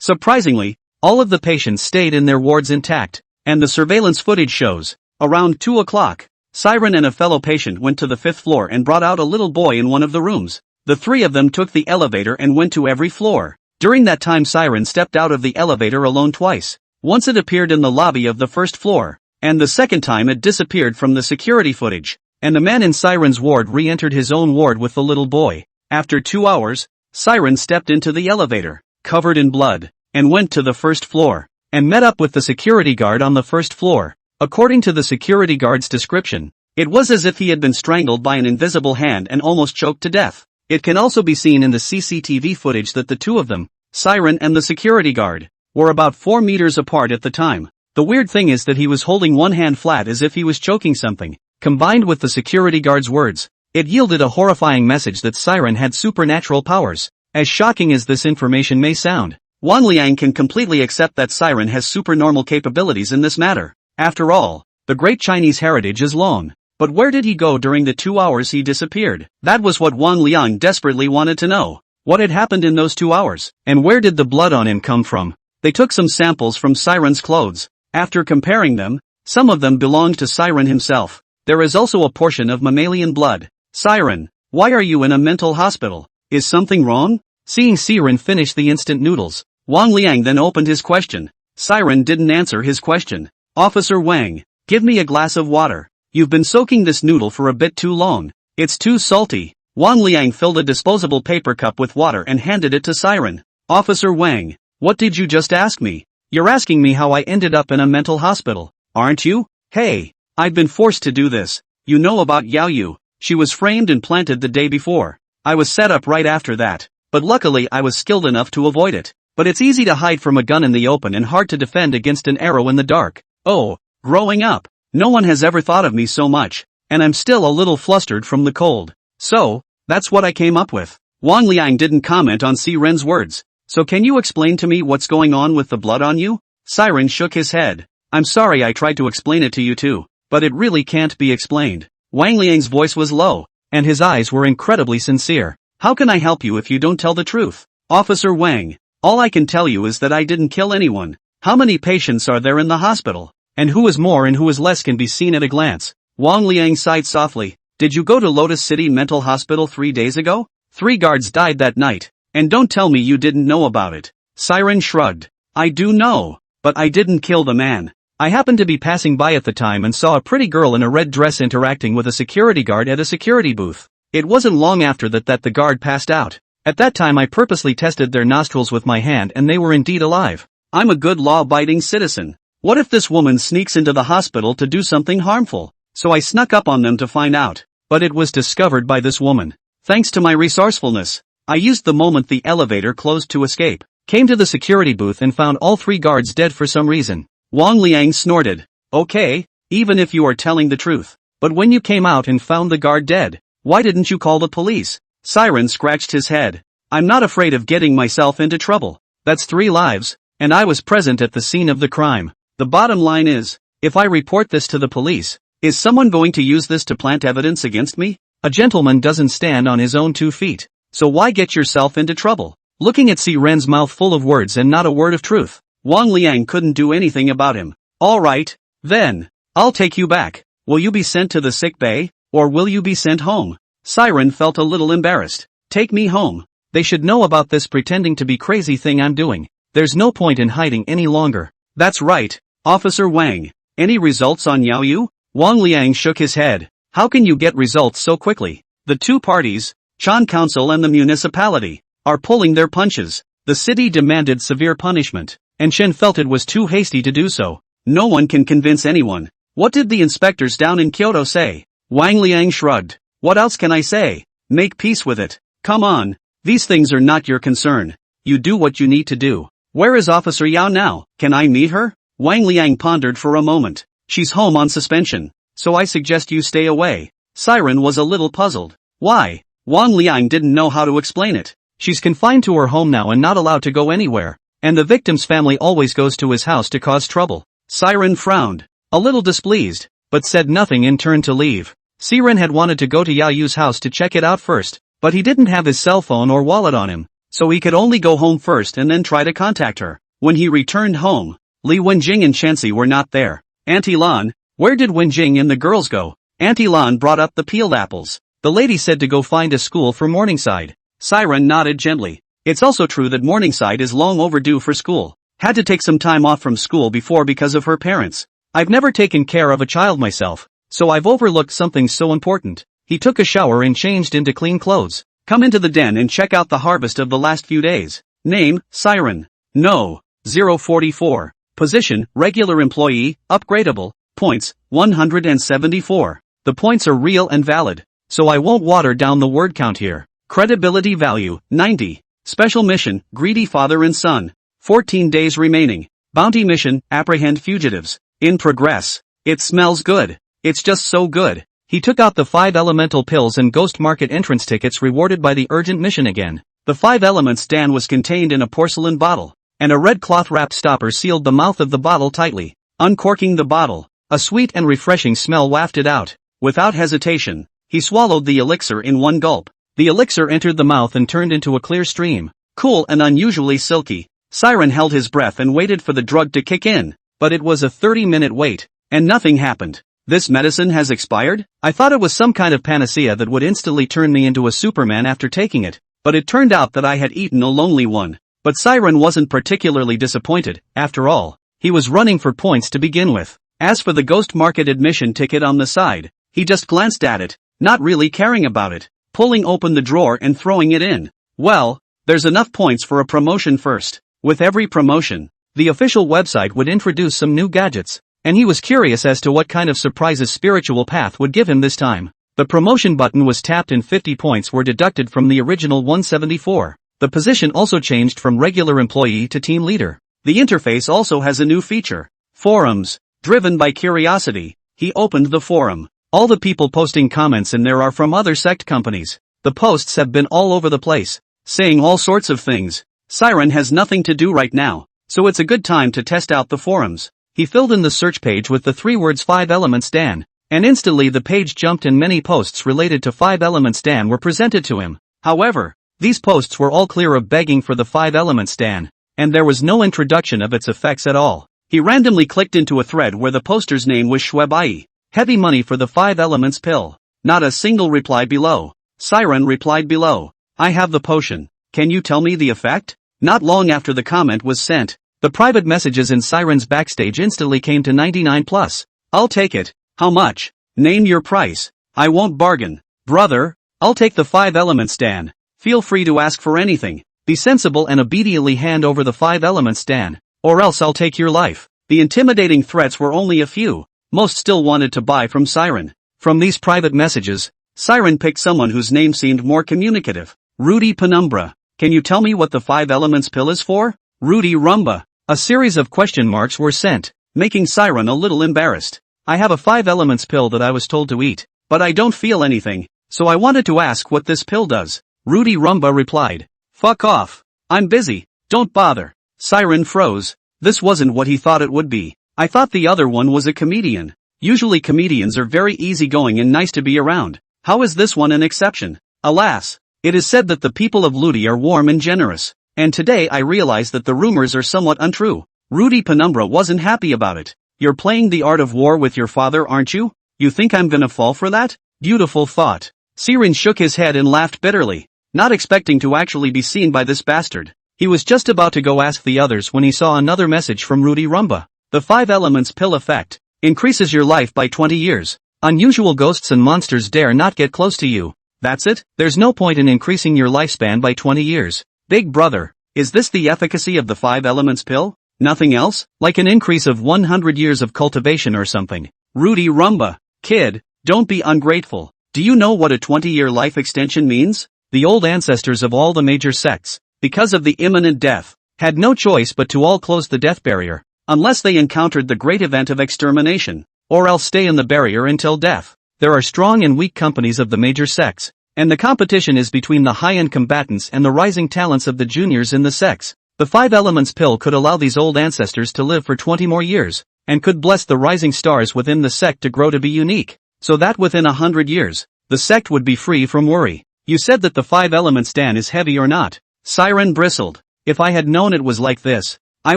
Surprisingly, all of the patients stayed in their wards intact, and the surveillance footage shows. Around 2 o'clock, Siren and a fellow patient went to the 5th floor and brought out a little boy in one of the rooms. The three of them took the elevator and went to every floor. During that time Siren stepped out of the elevator alone twice. Once it appeared in the lobby of the first floor, and the second time it disappeared from the security footage, and the man in Siren's ward re-entered his own ward with the little boy. After 2 hours, Siren stepped into the elevator, covered in blood, and went to the first floor, and met up with the security guard on the first floor. According to the security guard's description, it was as if he had been strangled by an invisible hand and almost choked to death. It can also be seen in the CCTV footage that the two of them, Siren and the security guard, were about 4 meters apart at the time. The weird thing is that he was holding one hand flat as if he was choking something. Combined with the security guard's words, it yielded a horrifying message that Siren had supernatural powers. As shocking as this information may sound, Wang Liang can completely accept that Siren has supernormal capabilities in this matter. After all, the great Chinese heritage is long. But where did he go during the 2 hours he disappeared? That was what Wang Liang desperately wanted to know. What had happened in those 2 hours? And where did the blood on him come from? They took some samples from Siren's clothes. After comparing them, some of them belonged to Siren himself. There is also a portion of mammalian blood. Siren, why are you in a mental hospital? Is something wrong? Seeing Siren finish the instant noodles, Wang Liang then opened his question. Siren didn't answer his question. Officer Wang, give me a glass of water. You've been soaking this noodle for a bit too long. It's too salty. Wang Liang filled a disposable paper cup with water and handed it to Siren. Officer Wang, what did you just ask me? You're asking me how I ended up in a mental hospital, aren't you? Hey, I've been forced to do this. You know about Yao Yu. She was framed and planted the day before. I was set up right after that, but luckily I was skilled enough to avoid it. But it's easy to hide from a gun in the open and hard to defend against an arrow in the dark. Oh, growing up, no one has ever thought of me so much, and I'm still a little flustered from the cold. So, that's what I came up with. Wang Liang didn't comment on Siren's words. So can you explain to me what's going on with the blood on you? Siren shook his head. I'm sorry I tried to explain it to you too, but it really can't be explained. Wang Liang's voice was low, and his eyes were incredibly sincere. How can I help you if you don't tell the truth? Officer Wang, all I can tell you is that I didn't kill anyone. How many patients are there in the hospital? And who is more and who is less can be seen at a glance. Wang Liang sighed softly. Did you go to Lotus City Mental Hospital 3 days ago? 3 guards died that night. And don't tell me you didn't know about it. Siren shrugged. I do know, but I didn't kill the man. I happened to be passing by at the time and saw a pretty girl in a red dress interacting with a security guard at a security booth. It wasn't long after that the guard passed out. At that time I purposely tested their nostrils with my hand and they were indeed alive. I'm a good law-abiding citizen. What if this woman sneaks into the hospital to do something harmful? So I snuck up on them to find out. But it was discovered by this woman. Thanks to my resourcefulness, I used the moment the elevator closed to escape, came to the security booth and found all 3 guards dead for some reason. Wang Liang snorted. Okay, even if you are telling the truth. But when you came out and found the guard dead, why didn't you call the police? Siren scratched his head. I'm not afraid of getting myself into trouble. That's 3 lives, and I was present at the scene of the crime. The bottom line is, if I report this to the police, is someone going to use this to plant evidence against me? A gentleman doesn't stand on his own 2 feet. So why get yourself into trouble? Looking at Siren's mouth full of words and not a word of truth, Wang Liang couldn't do anything about him. Alright, then, I'll take you back. Will you be sent to the sick bay, or will you be sent home? Siren felt a little embarrassed. Take me home. They should know about this pretending to be crazy thing I'm doing. There's no point in hiding any longer. That's right, Officer Wang. Any results on Yao Yu? Wang Liang shook his head. How can you get results so quickly? The 2 parties, Chan Council and the municipality, are pulling their punches. The city demanded severe punishment, and Chen felt it was too hasty to do so. No one can convince anyone. What did the inspectors down in Kyoto say? Wang Liang shrugged. What else can I say? Make peace with it. Come on. These things are not your concern. You do what you need to do. Where is Officer Yao now? Can I meet her? Wang Liang pondered for a moment. She's home on suspension, so I suggest you stay away. Siren was a little puzzled. Why? Wang Liang didn't know how to explain it. She's confined to her home now and not allowed to go anywhere, and the victim's family always goes to his house to cause trouble. Siren frowned, a little displeased, but said nothing and turned to leave. Siren had wanted to go to Yao Yu's house to check it out first, but he didn't have his cell phone or wallet on him, so he could only go home first and then try to contact her. When he returned home, Li Wenjing and Chancy were not there. Auntie Lan, where did Wenjing and the girls go? Auntie Lan brought up the peeled apples. The lady said to go find a school for Morningside. Siren nodded gently. It's also true that Morningside is long overdue for school. Had to take some time off from school before because of her parents. I've never taken care of a child myself, so I've overlooked something so important. He took a shower and changed into clean clothes. Come into the den and check out the harvest of the last few days. Name, Siren. No. 044. Position, regular employee, upgradable. Points, 174. The points are real and valid, so I won't water down the word count here. Credibility value, 90. Special mission, greedy father and son. 14 days remaining. Bounty mission, apprehend fugitives. In progress. It smells good. It's just so good. He took out the 5 elemental pills and ghost market entrance tickets rewarded by the urgent mission again. The 5 elements stand was contained in a porcelain bottle, and a red cloth wrapped stopper sealed the mouth of the bottle tightly. Uncorking the bottle, a sweet and refreshing smell wafted out. Without hesitation, he swallowed the elixir in one gulp. The elixir entered the mouth and turned into a clear stream, cool and unusually silky. Siren held his breath and waited for the drug to kick in, but it was a 30-minute wait, and nothing happened. This medicine has expired? I thought it was some kind of panacea that would instantly turn me into a Superman after taking it, but it turned out that I had eaten a lonely one. But Siren wasn't particularly disappointed. After all, he was running for points to begin with. As for the ghost market admission ticket on the side, he just glanced at it, not really caring about it, pulling open the drawer and throwing it in. Well, there's enough points for a promotion first. With every promotion, the official website would introduce some new gadgets, and he was curious as to what kind of surprises Spiritual Path would give him this time. The promotion button was tapped and 50 points were deducted from the original 174. The position also changed from regular employee to team leader. The interface also has a new feature. Forums. Driven by curiosity, he opened the forum. All the people posting comments in there are from other sect companies. The posts have been all over the place, saying all sorts of things. Siren has nothing to do right now, so it's a good time to test out the forums. He filled in the search page with the 3 words 5 elements Dan, and instantly the page jumped and many posts related to 5 elements Dan were presented to him. However, these posts were all clear of begging for the 5 elements Dan, and there was no introduction of its effects at all. He randomly clicked into a thread where the poster's name was Shwebai. Heavy money for the 5 elements pill. Not a single reply below. Siren replied below. I have the potion. Can you tell me the effect? Not long after the comment was sent, the private messages in Siren's backstage instantly came to 99 plus. I'll take it. How much? Name your price. I won't bargain. Brother, I'll take the 5 elements Dan. Feel free to ask for anything. Be sensible and obediently hand over the 5 elements Dan, or else I'll take your life. The intimidating threats were only a few. Most still wanted to buy from Siren. From these private messages, Siren picked someone whose name seemed more communicative. Rudy Penumbra. Can you tell me what the 5 elements pill is for? Rudy Rumba. A series of question marks were sent, making Siren a little embarrassed. I have a 5 elements pill that I was told to eat, but I don't feel anything, so I wanted to ask what this pill does. Rudy Rumba replied. Fuck off. I'm busy, don't bother. Siren froze. This wasn't what he thought it would be. I thought the other one was a comedian. Usually comedians are very easygoing and nice to be around. How is this one an exception? Alas, it is said that the people of Ludi are warm and generous, and today I realize that the rumors are somewhat untrue. Rudy Penumbra wasn't happy about it. You're playing the art of war with your father, aren't you? You think I'm gonna fall for that? Beautiful thought. Siren shook his head and laughed bitterly, not expecting to actually be seen by this bastard. He was just about to go ask the others when he saw another message from Rudy Rumba. The 5 elements pill effect increases your life by 20 years. Unusual ghosts and monsters dare not get close to you. That's it? There's no point in increasing your lifespan by 20 years. Big brother, is this the efficacy of the 5 elements pill? Nothing else? Like an increase of 100 years of cultivation or something. Rudy Rumba. Kid, don't be ungrateful. Do you know what a 20-year life extension means? The old ancestors of all the major sects, because of the imminent death, had no choice but to all close the death barrier, unless they encountered the great event of extermination, or else stay in the barrier until death. There are strong and weak companies of the major sects, and the competition is between the high-end combatants and the rising talents of the juniors in the sects. The 5 elements pill could allow these old ancestors to live for 20 more years, and could bless the rising stars within the sect to grow to be unique, so that within 100 years, the sect would be free from worry. You said that the 5 elements Dan is heavy or not? Siren bristled. If I had known it was like this, I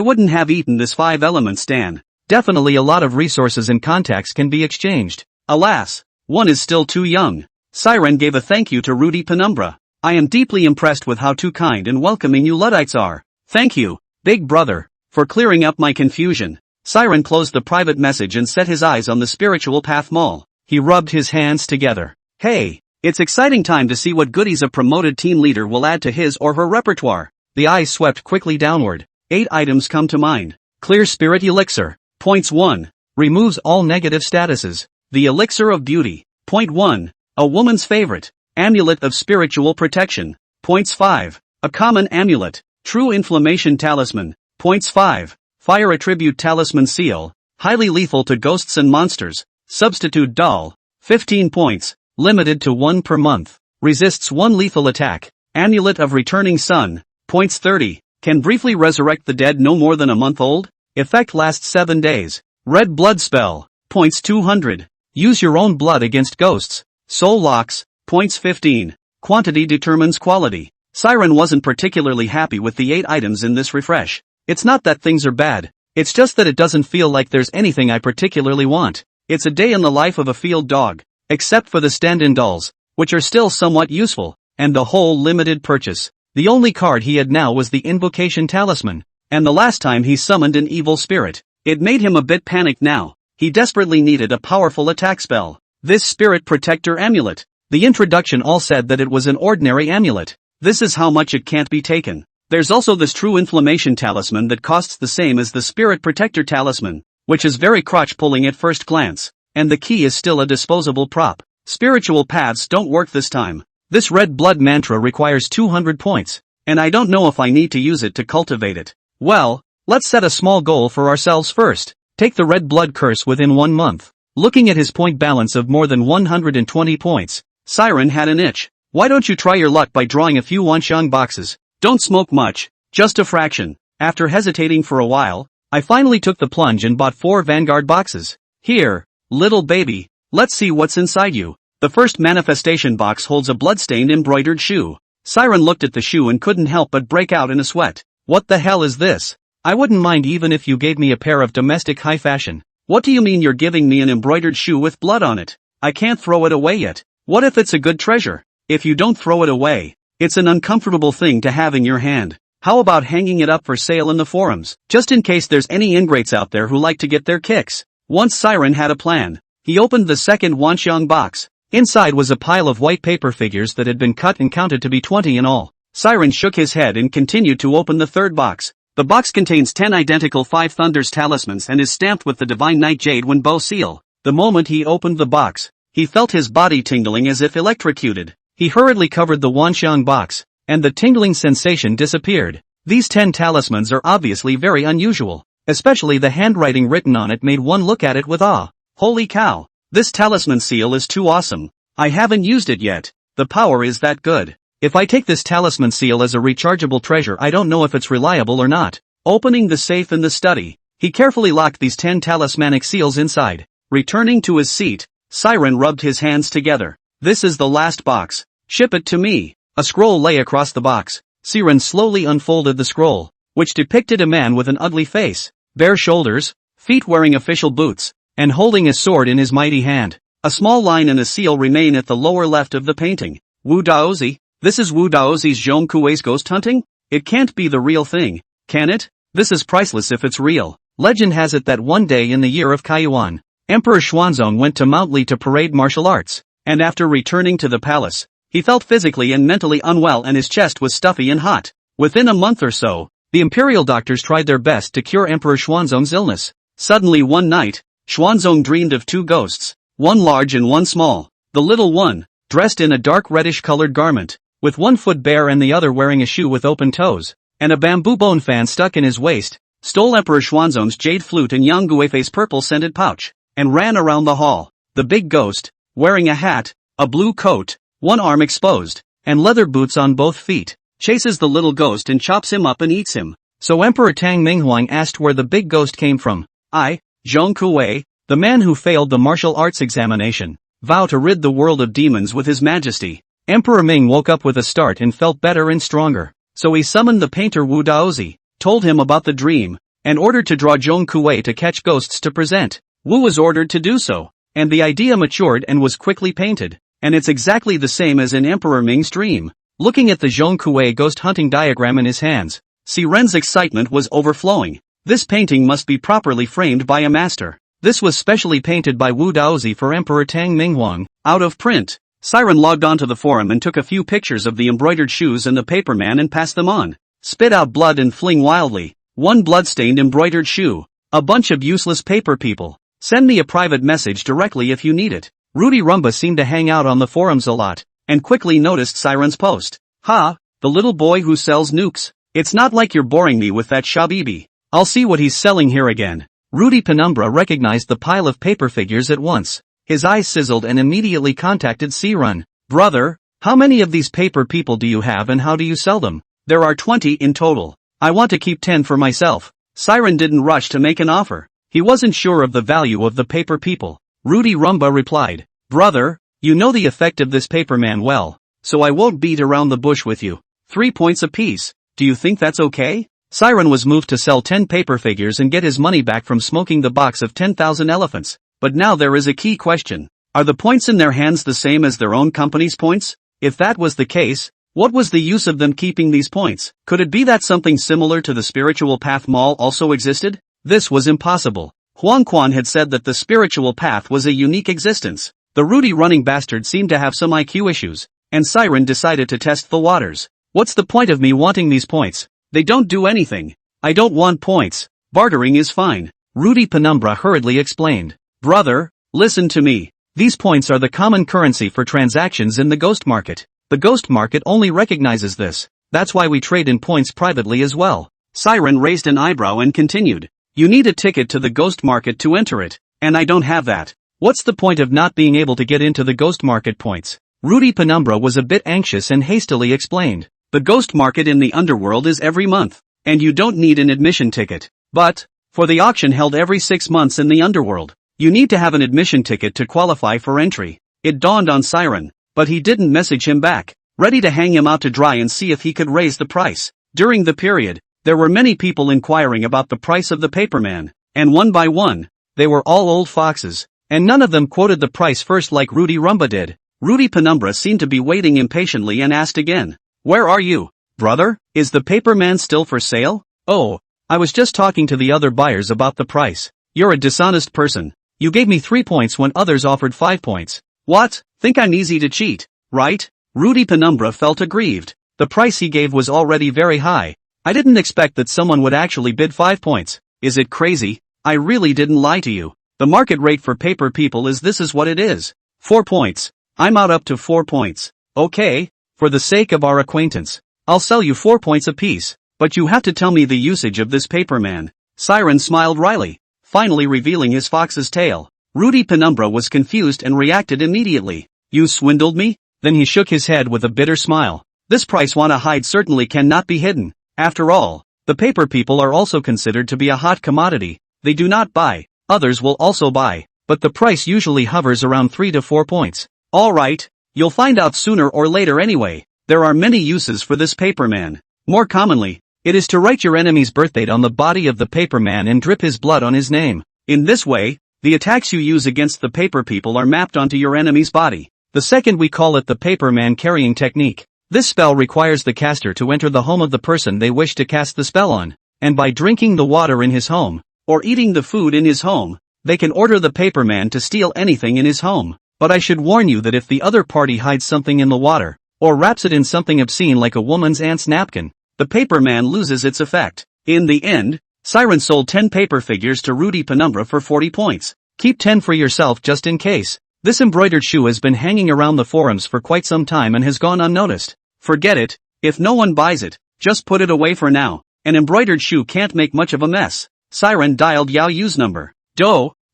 wouldn't have eaten this 5 elements Dan. Definitely a lot of resources and contacts can be exchanged. Alas, one is still too young. Siren gave a thank you to Rudy Penumbra. I am deeply impressed with how too kind and welcoming you Luddites are. Thank you, Big Brother, for clearing up my confusion. Siren closed the private message and set his eyes on the spiritual path mall. He rubbed his hands together. Hey, it's exciting time to see what goodies a promoted team leader will add to his or her repertoire. The eyes swept quickly downward. 8 items come to mind. Clear Spirit Elixir. Points 1. Removes all negative statuses. The Elixir of Beauty. Point 1. A woman's favorite. Amulet of Spiritual Protection. Points 5. A common amulet. True Inflammation Talisman. Points 5. Fire Attribute Talisman Seal. Highly lethal to ghosts and monsters. Substitute Doll. 15 points. Limited to 1 per month. Resists 1 lethal attack. Amulet of Returning Sun. Points 30. Can briefly resurrect the dead no more than a month old. Effect lasts 7 days. Red Blood Spell. Points 200. Use your own blood against ghosts. Soul Locks. Points 15. Quantity determines quality. Siren wasn't particularly happy with the 8 items in this refresh. It's not that things are bad. It's just that it doesn't feel like there's anything I particularly want. It's a day in the life of a field dog. Except for the stand-in dolls, which are still somewhat useful, and the whole limited purchase. The only card he had now was the Invocation Talisman, and the last time he summoned an evil spirit. It made him a bit panicked now. He desperately needed a powerful attack spell. This Spirit Protector Amulet. The introduction all said that it was an ordinary amulet. This is how much it can't be taken. There's also this True Inflammation Talisman that costs the same as the Spirit Protector Talisman, which is very crotch-pulling at first glance. And the key is still a disposable prop. Spiritual paths don't work this time. This red blood mantra requires 200 points, and I don't know if I need to use it to cultivate it. Well, let's set a small goal for ourselves first. Take the red blood curse within 1 month. Looking at his point balance of more than 120 points, Siren had an itch. Why don't you try your luck by drawing a few Wanxiang boxes? Don't smoke much, just a fraction. After hesitating for a while, I finally took the plunge and bought 4 Vanguard boxes. Here, little baby, let's see what's inside you. The first manifestation box holds a bloodstained embroidered shoe. Siren looked at the shoe and couldn't help but break out in a sweat. What the hell is this? I wouldn't mind even if you gave me a pair of domestic high fashion. What do you mean you're giving me an embroidered shoe with blood on it? I can't throw it away yet. What if it's a good treasure? If you don't throw it away, it's an uncomfortable thing to have in your hand. How about hanging it up for sale in the forums, just in case there's any ingrates out there who like to get their kicks? Once Siren had a plan. He opened the second Wanxiang box. Inside was a pile of white paper figures that had been cut and counted to be 20 in all. Siren shook his head and continued to open the third box. The box contains 10 identical 5 Thunders talismans and is stamped with the Divine Night Jade Wind Bow seal. The moment he opened the box, he felt his body tingling as if electrocuted. He hurriedly covered the Wanxiang box, and the tingling sensation disappeared. These 10 talismans are obviously very unusual. Especially the handwriting written on it made one look at it with awe. Holy cow, this talisman seal is too awesome. I haven't used it yet. The power is that good. If I take this talisman seal as a rechargeable treasure, I don't know if it's reliable or not. Opening the safe in the study, he carefully locked these 10 talismanic seals inside. Returning to his seat, Siren rubbed his hands together. This is the last box. Ship it to me. A scroll lay across the box. Siren slowly unfolded the scroll, which depicted a man with an ugly face, bare shoulders, feet wearing official boots, and holding a sword in his mighty hand. A small line and a seal remain at the lower left of the painting. Wu Daozi. This is Wu Daozi's Zhong Kuei's ghost hunting? It can't be the real thing, can it? This is priceless if it's real. Legend has it that one day in the year of Kaiyuan, Emperor Xuanzong went to Mount Li to parade martial arts, and after returning to the palace, he felt physically and mentally unwell and his chest was stuffy and hot. Within a month or so, the imperial doctors tried their best to cure Emperor Xuanzong's illness. Suddenly one night, Xuanzong dreamed of 2 ghosts, one large and one small. The little one, dressed in a dark reddish-colored garment, with 1 foot bare and the other wearing a shoe with open toes, and a bamboo bone fan stuck in his waist, stole Emperor Xuanzong's jade flute and Yang Guifei's purple-scented pouch, and ran around the hall. The big ghost, wearing a hat, a blue coat, 1 arm exposed, and leather boots on both feet, chases the little ghost and chops him up and eats him. So Emperor Tang Minghuang asked where the big ghost came from. I, Zhong Kuei, the man who failed the martial arts examination, vow to rid the world of demons with his majesty. Emperor Ming woke up with a start and felt better and stronger. So he summoned the painter Wu Daozi, told him about the dream, and ordered to draw Zhong Kuei to catch ghosts to present. Wu was ordered to do so, and the idea matured and was quickly painted. and it's exactly the same as in Emperor Ming's dream. Looking at the Zhongkue ghost hunting diagram in his hands, Siren's excitement was overflowing. This painting must be properly framed by a master. This was specially painted by Wu Daozi for Emperor Tang Minghuang, out of print. Siren logged onto the forum and took a few pictures of the embroidered shoes and the paperman and passed them on. Spit out blood and fling wildly. One blood-stained embroidered shoe. A bunch of useless paper people. Send me a private message directly if you need it. Rudy Rumba seemed to hang out on the forums a lot, and quickly noticed Siren's post. Ha, the little boy who sells nukes. It's not like you're boring me with that shabibi. I'll see what he's selling here again. Rudy Penumbra recognized the pile of paper figures at once. His eyes sizzled and immediately contacted Siren. Brother, how many of these paper people do you have and how do you sell them? There are 20 in total. I want to keep 10 for myself. Siren didn't rush to make an offer. He wasn't sure of the value of the paper people. Rudy Rumba replied, Brother, you know the effect of this paperman well, so I won't beat around the bush with you. 3 points apiece. Do you think that's okay? Siren was moved to sell 10 paper figures and get his money back from smoking the box of 10,000 elephants. But now there is a key question. Are the points in their hands the same as their own company's points? If that was the case, what was the use of them keeping these points? Could it be that something similar to the Spiritual Path Mall also existed? This was impossible. Huang Quan had said that the spiritual path was a unique existence. The Rudy running bastard seemed to have some IQ issues, and Siren decided to test the waters. What's the point of me wanting these points? They don't do anything. I don't want points. Bartering is fine. Rudy Penumbra hurriedly explained. Brother, listen to me. These points are the common currency for transactions in the ghost market. The ghost market only recognizes this. That's why we trade in points privately as well. Siren raised an eyebrow and continued. You need a ticket to the ghost market to enter it, and I don't have that. What's the point of not being able to get into the ghost market points? Rudy Penumbra was a bit anxious and hastily explained. The ghost market in the underworld is every month, and you don't need an admission ticket. But, for the auction held every 6 months in the underworld, you need to have an admission ticket to qualify for entry. It dawned on Siren, but he didn't message him back, ready to hang him out to dry and see if he could raise the price. During the period, there were many people inquiring about the price of the paperman, and one by one, they were all old foxes, and none of them quoted the price first like Rudy Rumba did. Rudy Penumbra seemed to be waiting impatiently and asked again. Where are you, brother? Is the paperman still for sale? Oh, I was just talking to the other buyers about the price. You're a dishonest person. You gave me 3 points when others offered 5 points. What? Think I'm easy to cheat, right? Rudy Penumbra felt aggrieved. The price he gave was already very high. I didn't expect that someone would actually bid 5 points. Is it crazy? I really didn't lie to you. The market rate for paper people is what it is. 4 points. I'm out up to 4 points. Okay. For the sake of our acquaintance, I'll sell you 4 points apiece, but you have to tell me the usage of this paperman. Siren smiled wryly, finally revealing his fox's tail. Rudy Penumbra was confused and reacted immediately. You swindled me? Then he shook his head with a bitter smile. This price wanna hide certainly cannot be hidden. After all, the paper people are also considered to be a hot commodity. They do not buy, others will also buy, but the price usually hovers around 3 to 4 points. Alright. You'll find out sooner or later anyway. There are many uses for this paperman. More commonly, it is to write your enemy's birthdate on the body of the paperman and drip his blood on his name. In this way, the attacks you use against the paper people are mapped onto your enemy's body. The second we call it the paperman carrying technique. This spell requires the caster to enter the home of the person they wish to cast the spell on, and by drinking the water in his home, or eating the food in his home, they can order the paperman to steal anything in his home. But I should warn you that if the other party hides something in the water, or wraps it in something obscene like a woman's aunt's napkin, the paperman loses its effect. In the end, Siren sold 10 paper figures to Rudy Penumbra for 40 points. Keep 10 for yourself just in case. This embroidered shoe has been hanging around the forums for quite some time and has gone unnoticed. Forget it, if no one buys it, just put it away for now. An embroidered shoe can't make much of a mess. Siren dialed Yao Yu's number. Hello?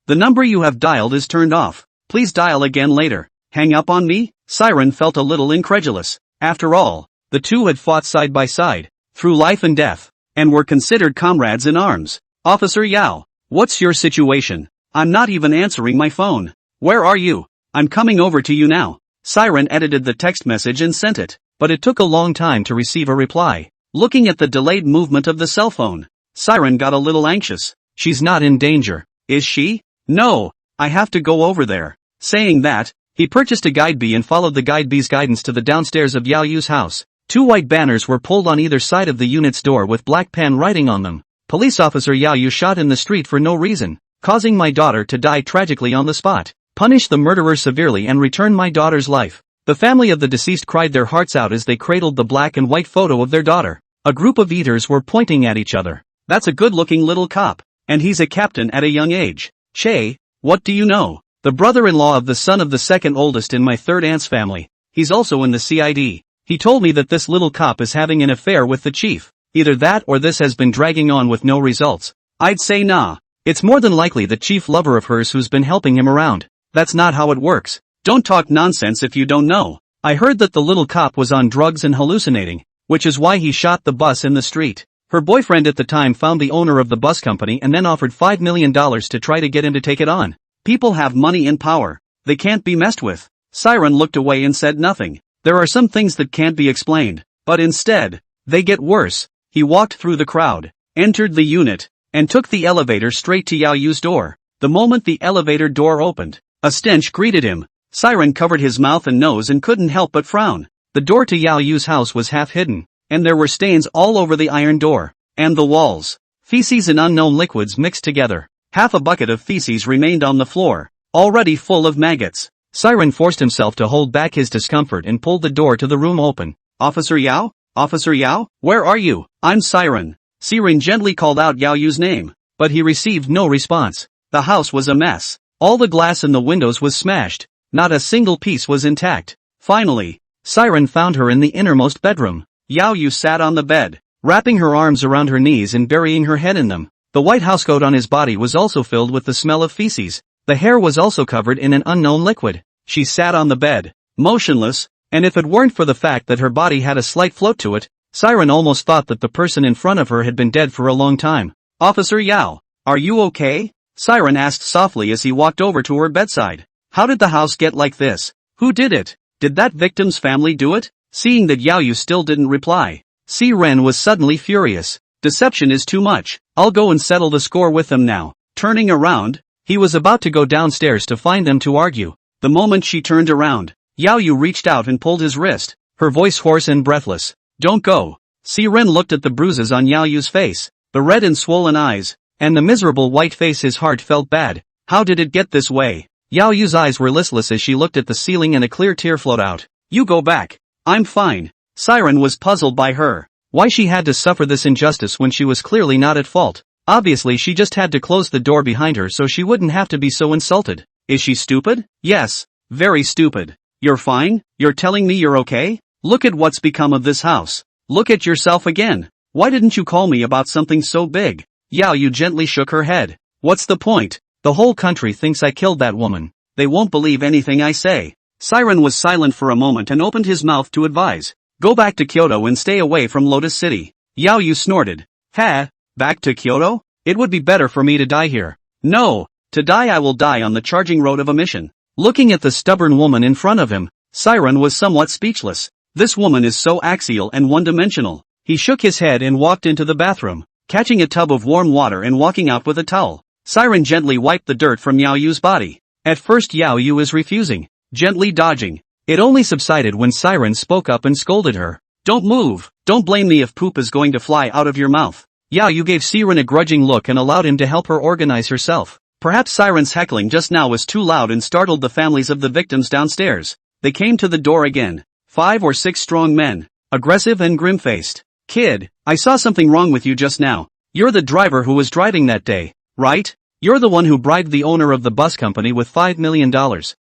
The number you have dialed is turned off. Please dial again later. Hang up on me? Siren felt a little incredulous. After all, the two had fought side by side, through life and death, and were considered comrades in arms. Officer Yao, what's your situation? I'm not even answering my phone. Where are you? I'm coming over to you now. Siren edited the text message and sent it, but it took a long time to receive a reply. Looking at the delayed movement of the cell phone, Siren got a little anxious. She's not in danger, is she? No, I have to go over there. Saying that, he purchased a guide bee and followed the guide bee's guidance to the downstairs of Yao Yu's house. 2 white banners were pulled on either side of the unit's door with black pen writing on them. Police officer Yao Yu shot in the street for no reason, causing my daughter to die tragically on the spot. Punish the murderer severely and return my daughter's life. The family of the deceased cried their hearts out as they cradled the black and white photo of their daughter. A group of eaters were pointing at each other. That's a good-looking little cop. And he's a captain at a young age. Che, what do you know? The brother-in-law of the son of the second oldest in my third aunt's family. He's also in the CID. He told me that this little cop is having an affair with the chief. Either that or this has been dragging on with no results. I'd say nah. It's more than likely the chief lover of hers who's been helping him around. That's not how it works. Don't talk nonsense if you don't know. I heard that the little cop was on drugs and hallucinating, which is why he shot the bus in the street. Her boyfriend at the time found the owner of the bus company and then offered $5 million to try to get him to take it on. People have money and power. They can't be messed with. Siren looked away and said nothing. There are some things that can't be explained, but instead, they get worse. He walked through the crowd, entered the unit, and took the elevator straight to Yao Yu's door. The moment the elevator door opened, a stench greeted him. Siren covered his mouth and nose and couldn't help but frown. The door to Yao Yu's house was half hidden, and there were stains all over the iron door, and the walls. Feces and unknown liquids mixed together. Half a bucket of feces remained on the floor, already full of maggots. Siren forced himself to hold back his discomfort and pulled the door to the room open. Officer Yao? Officer Yao? Where are you? I'm Siren. Siren gently called out Yao Yu's name, but he received no response. The house was a mess. All the glass in the windows was smashed. Not a single piece was intact. Finally, Siren found her in the innermost bedroom. Yao Yu sat on the bed, wrapping her arms around her knees and burying her head in them. The white housecoat on his body was also filled with the smell of feces. The hair was also covered in an unknown liquid. She sat on the bed, motionless, and if it weren't for the fact that her body had a slight float to it, Siren almost thought that the person in front of her had been dead for a long time. Officer Yao, are you okay? Siren asked softly as he walked over to her bedside. How did the house get like this? Who did it? Did that victim's family do it? Seeing that Yao Yu still didn't reply, Siren was suddenly furious. Deception is too much. I'll go and settle the score with them now. Turning around, he was about to go downstairs to find them to argue. The moment she turned around, Yao Yu reached out and pulled his wrist, her voice hoarse and breathless. Don't go. Siren looked at the bruises on Yao Yu's face, the red and swollen eyes, and the miserable white face. His heart felt bad. How did it get this way? Yao Yu's eyes were listless as she looked at the ceiling and a clear tear flowed out. You go back. I'm fine. Siren was puzzled by her. Why she had to suffer this injustice when she was clearly not at fault. Obviously she just had to close the door behind her so she wouldn't have to be so insulted. Is she stupid? Yes, very stupid. You're fine? You're telling me you're okay? Look at what's become of this house. Look at yourself again. Why didn't you call me about something so big? Yao Yu gently shook her head. What's the point? The whole country thinks I killed that woman. They won't believe anything I say. Siren was silent for a moment and opened his mouth to advise. Go back to Kyoto and stay away from Lotus City. Yao Yu snorted. Ha, back to Kyoto? It would be better for me to die here. No, to die I will die on the charging road of a mission. Looking at the stubborn woman in front of him, Siren was somewhat speechless. This woman is so axial and one-dimensional. He shook his head and walked into the bathroom, catching a tub of warm water and walking out with a towel. Siren gently wiped the dirt from Yao Yu's body. At first Yao Yu was refusing, gently dodging. It only subsided when Siren spoke up and scolded her. Don't move. Don't blame me if poop is going to fly out of your mouth. Yao Yu gave Siren a grudging look and allowed him to help her organize herself. Perhaps Siren's heckling just now was too loud and startled the families of the victims downstairs. They came to the door again. 5 or 6 strong men, aggressive and grim-faced. Kid, I saw something wrong with you just now. You're the driver who was driving that day, right? You're the one who bribed the owner of the bus company with $5 million,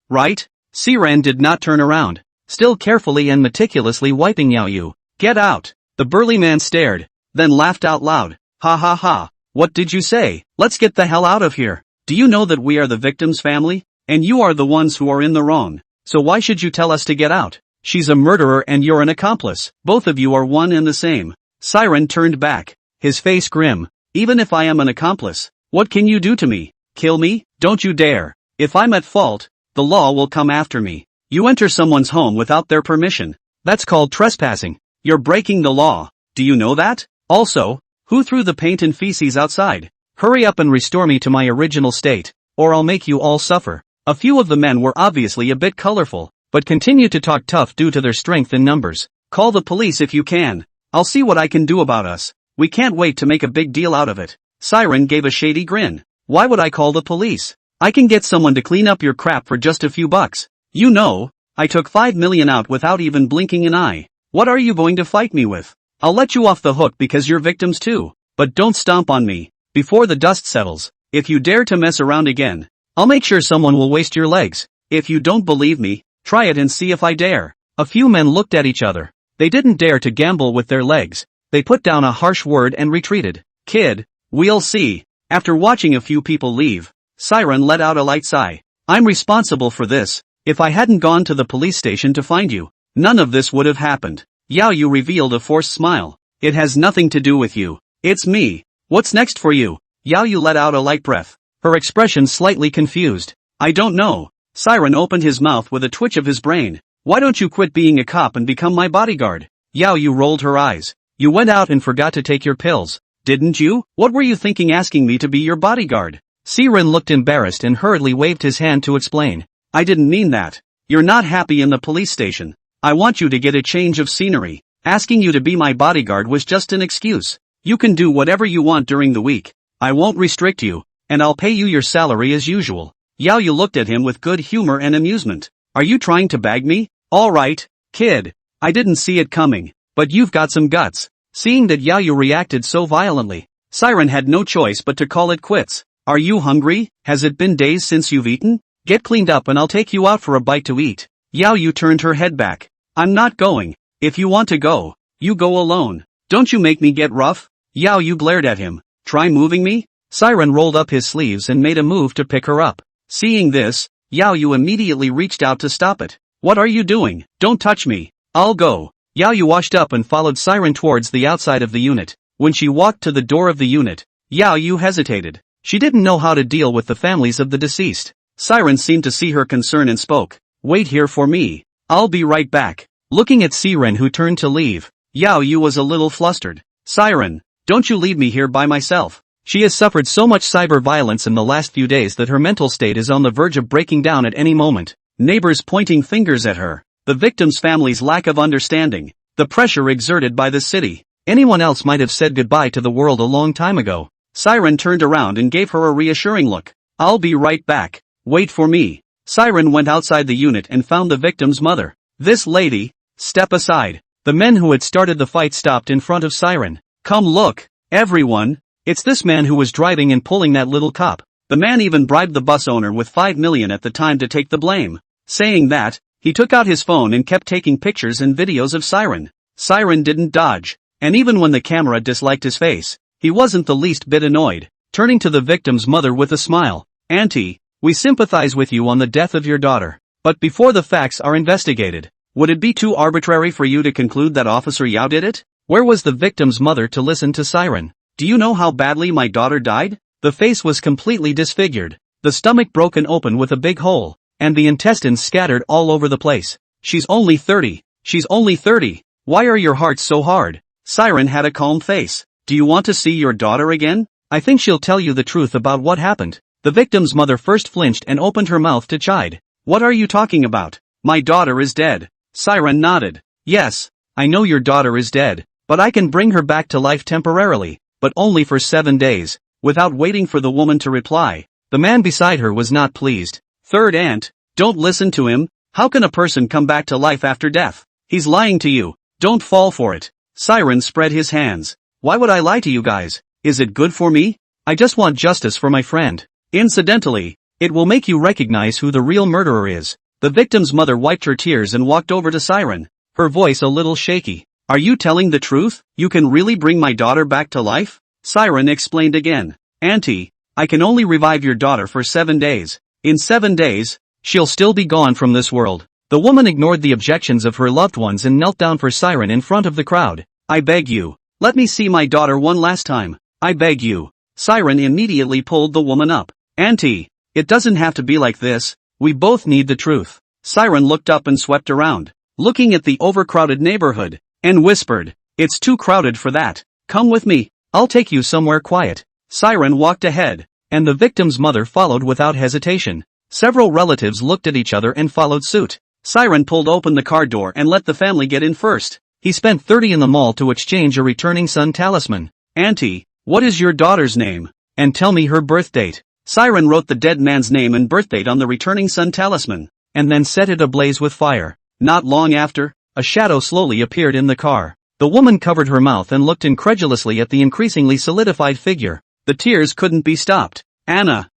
right? Siren did not turn around, still carefully and meticulously wiping Yao Yu. Get out! The burly man stared, then laughed out loud. Ha ha ha, what did you say? Let's get the hell out of here. Do you know that we are the victim's family? And you are the ones who are in the wrong. So why should you tell us to get out? She's a murderer and you're an accomplice. Both of you are one and the same. Siren turned back, his face grim. Even if I am an accomplice, what can you do to me? Kill me? Don't you dare. If I'm at fault, the law will come after me. You enter someone's home without their permission. That's called trespassing. You're breaking the law. Do you know that? Also, who threw the paint and feces outside? Hurry up and restore me to my original state, or I'll make you all suffer. A few of the men were obviously a bit colorful, but continued to talk tough due to their strength in numbers. "Call the police if you can. I'll see what I can do about us. We can't wait to make a big deal out of it." Siren gave a shady grin. "Why would I call the police? I can get someone to clean up your crap for just a few bucks. You know, I took 5 million out without even blinking an eye. What are you going to fight me with? I'll let you off the hook because you're victims too, but don't stomp on me. Before the dust settles, if you dare to mess around again, I'll make sure someone will waste your legs. If you don't believe me, try it and see if I dare." A few men looked at each other. They didn't dare to gamble with their legs. They put down a harsh word and retreated. "Kid, we'll see." After watching a few people leave, Siren let out a light sigh. "I'm responsible for this. If I hadn't gone to the police station to find you, none of this would have happened." Yao Yu revealed a forced smile. "It has nothing to do with you. It's me. What's next for you?" Yao Yu let out a light breath, her expression slightly confused. "I don't know." Siren opened his mouth with a twitch of his brain. "Why don't you quit being a cop and become my bodyguard?" Yao Yu rolled her eyes. "You went out and forgot to take your pills, didn't you? What were you thinking asking me to be your bodyguard?" Siren looked embarrassed and hurriedly waved his hand to explain. "I didn't mean that. You're not happy in the police station. I want you to get a change of scenery. Asking you to be my bodyguard was just an excuse. You can do whatever you want during the week. I won't restrict you, and I'll pay you your salary as usual." Yao Yu looked at him with good humor and amusement. "Are you trying to bag me? All right, kid. I didn't see it coming, but you've got some guts." Seeing that Yao Yu reacted so violently, Siren had no choice but to call it quits. "Are you hungry? Has it been days since you've eaten? Get cleaned up and I'll take you out for a bite to eat." Yao Yu turned her head back. "I'm not going. If you want to go, you go alone. Don't you make me get rough." Yao Yu glared at him. "Try moving me?" Siren rolled up his sleeves and made a move to pick her up. Seeing this, Yao Yu immediately reached out to stop it. "What are you doing? Don't touch me. I'll go." Yao Yu washed up and followed Siren towards the outside of the unit. When she walked to the door of the unit, Yao Yu hesitated. She didn't know how to deal with the families of the deceased. Siren seemed to see her concern and spoke. "Wait here for me. I'll be right back." Looking at Siren, who turned to leave, Yao Yu was a little flustered. "Siren, don't you leave me here by myself." She has suffered so much cyber violence in the last few days that her mental state is on the verge of breaking down at any moment. Neighbors pointing fingers at her, the victim's family's lack of understanding, the pressure exerted by the city. Anyone else might have said goodbye to the world a long time ago. Siren turned around and gave her a reassuring look. "I'll be right back. Wait for me." Siren went outside the unit and found the victim's mother. "This lady, step aside." The men who had started the fight stopped in front of Siren. "Come look, everyone. It's this man who was driving and pulling that little cop. The man even bribed the bus owner with 5 million at the time to take the blame." Saying that, he took out his phone and kept taking pictures and videos of Siren. Siren didn't dodge, and even when the camera disliked his face, he wasn't the least bit annoyed. Turning to the victim's mother with a smile, "Auntie, we sympathize with you on the death of your daughter. But before the facts are investigated, would it be too arbitrary for you to conclude that Officer Yao did it?" Where was the victim's mother to listen to Siren? "Do you know how badly my daughter died?" The face was completely disfigured, the stomach broken open with a big hole, and the intestines scattered all over the place. She's only 30. She's only 30. Why are your hearts so hard?" Siren had a calm face. "Do you want to see your daughter again? I think she'll tell you the truth about what happened." The victim's mother first flinched and opened her mouth to chide. "What are you talking about? My daughter is dead." Siren nodded. "Yes, I know your daughter is dead, but I can bring her back to life temporarily, but only for 7 days. Without waiting for the woman to reply, the man beside her was not pleased. "Third aunt, don't listen to him. How can a person come back to life after death? He's lying to you. Don't fall for it." Siren spread his hands. "Why would I lie to you guys? Is it good for me? I just want justice for my friend. Incidentally, it will make you recognize who the real murderer is." The victim's mother wiped her tears and walked over to Siren, her voice a little shaky. "Are you telling the truth? You can really bring my daughter back to life?" Siren explained again. "Auntie, I can only revive your daughter for 7 days. In 7 days, she'll still be gone from this world." The woman ignored the objections of her loved ones and knelt down for Siren in front of the crowd. "I beg you, let me see my daughter one last time. I beg you." Siren immediately pulled the woman up. "Auntie, it doesn't have to be like this. We both need the truth." Siren looked up and swept around, looking at the overcrowded neighborhood, and whispered, "It's too crowded for that. Come with me. I'll take you somewhere quiet." Siren walked ahead, and the victim's mother followed without hesitation. Several relatives looked at each other and followed suit. Siren pulled open the car door and let the family get in first. He spent 30 in the mall to exchange a returning son talisman. Auntie, what is your daughter's name? And tell me her birth date. Siren wrote the dead man's name and birth date on the returning son talisman, and then set it ablaze with fire. Not long after, a shadow slowly appeared in the car. The woman covered her mouth and looked incredulously at the increasingly solidified figure. The tears couldn't be stopped. Anna,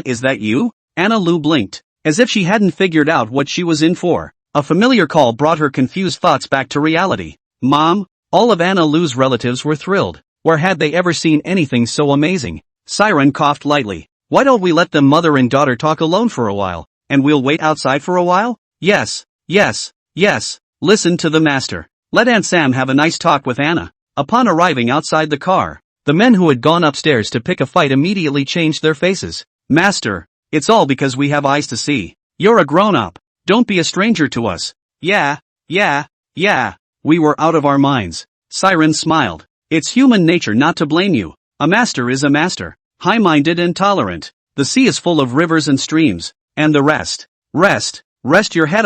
is that you? Anna Lu blinked, as if she hadn't figured out what she was in for. A familiar call brought her confused thoughts back to reality. Mom? All of Anna Lu's relatives were thrilled. Where had they ever seen anything so amazing? Siren coughed lightly. Why don't we let the mother and daughter talk alone for a while, and we'll wait outside for a while? Yes. Listen to the master. Let Aunt Sam have a nice talk with Anna. Upon arriving outside the car, the men who had gone upstairs to pick a fight immediately changed their faces. Master, it's all because we have eyes to see. You're a grown-up. Don't be a stranger to us. Yeah. We were out of our minds. Siren smiled. It's human nature not to blame you. A master is a master. High-minded and tolerant. The sea is full of rivers and streams. And the rest. Rest your head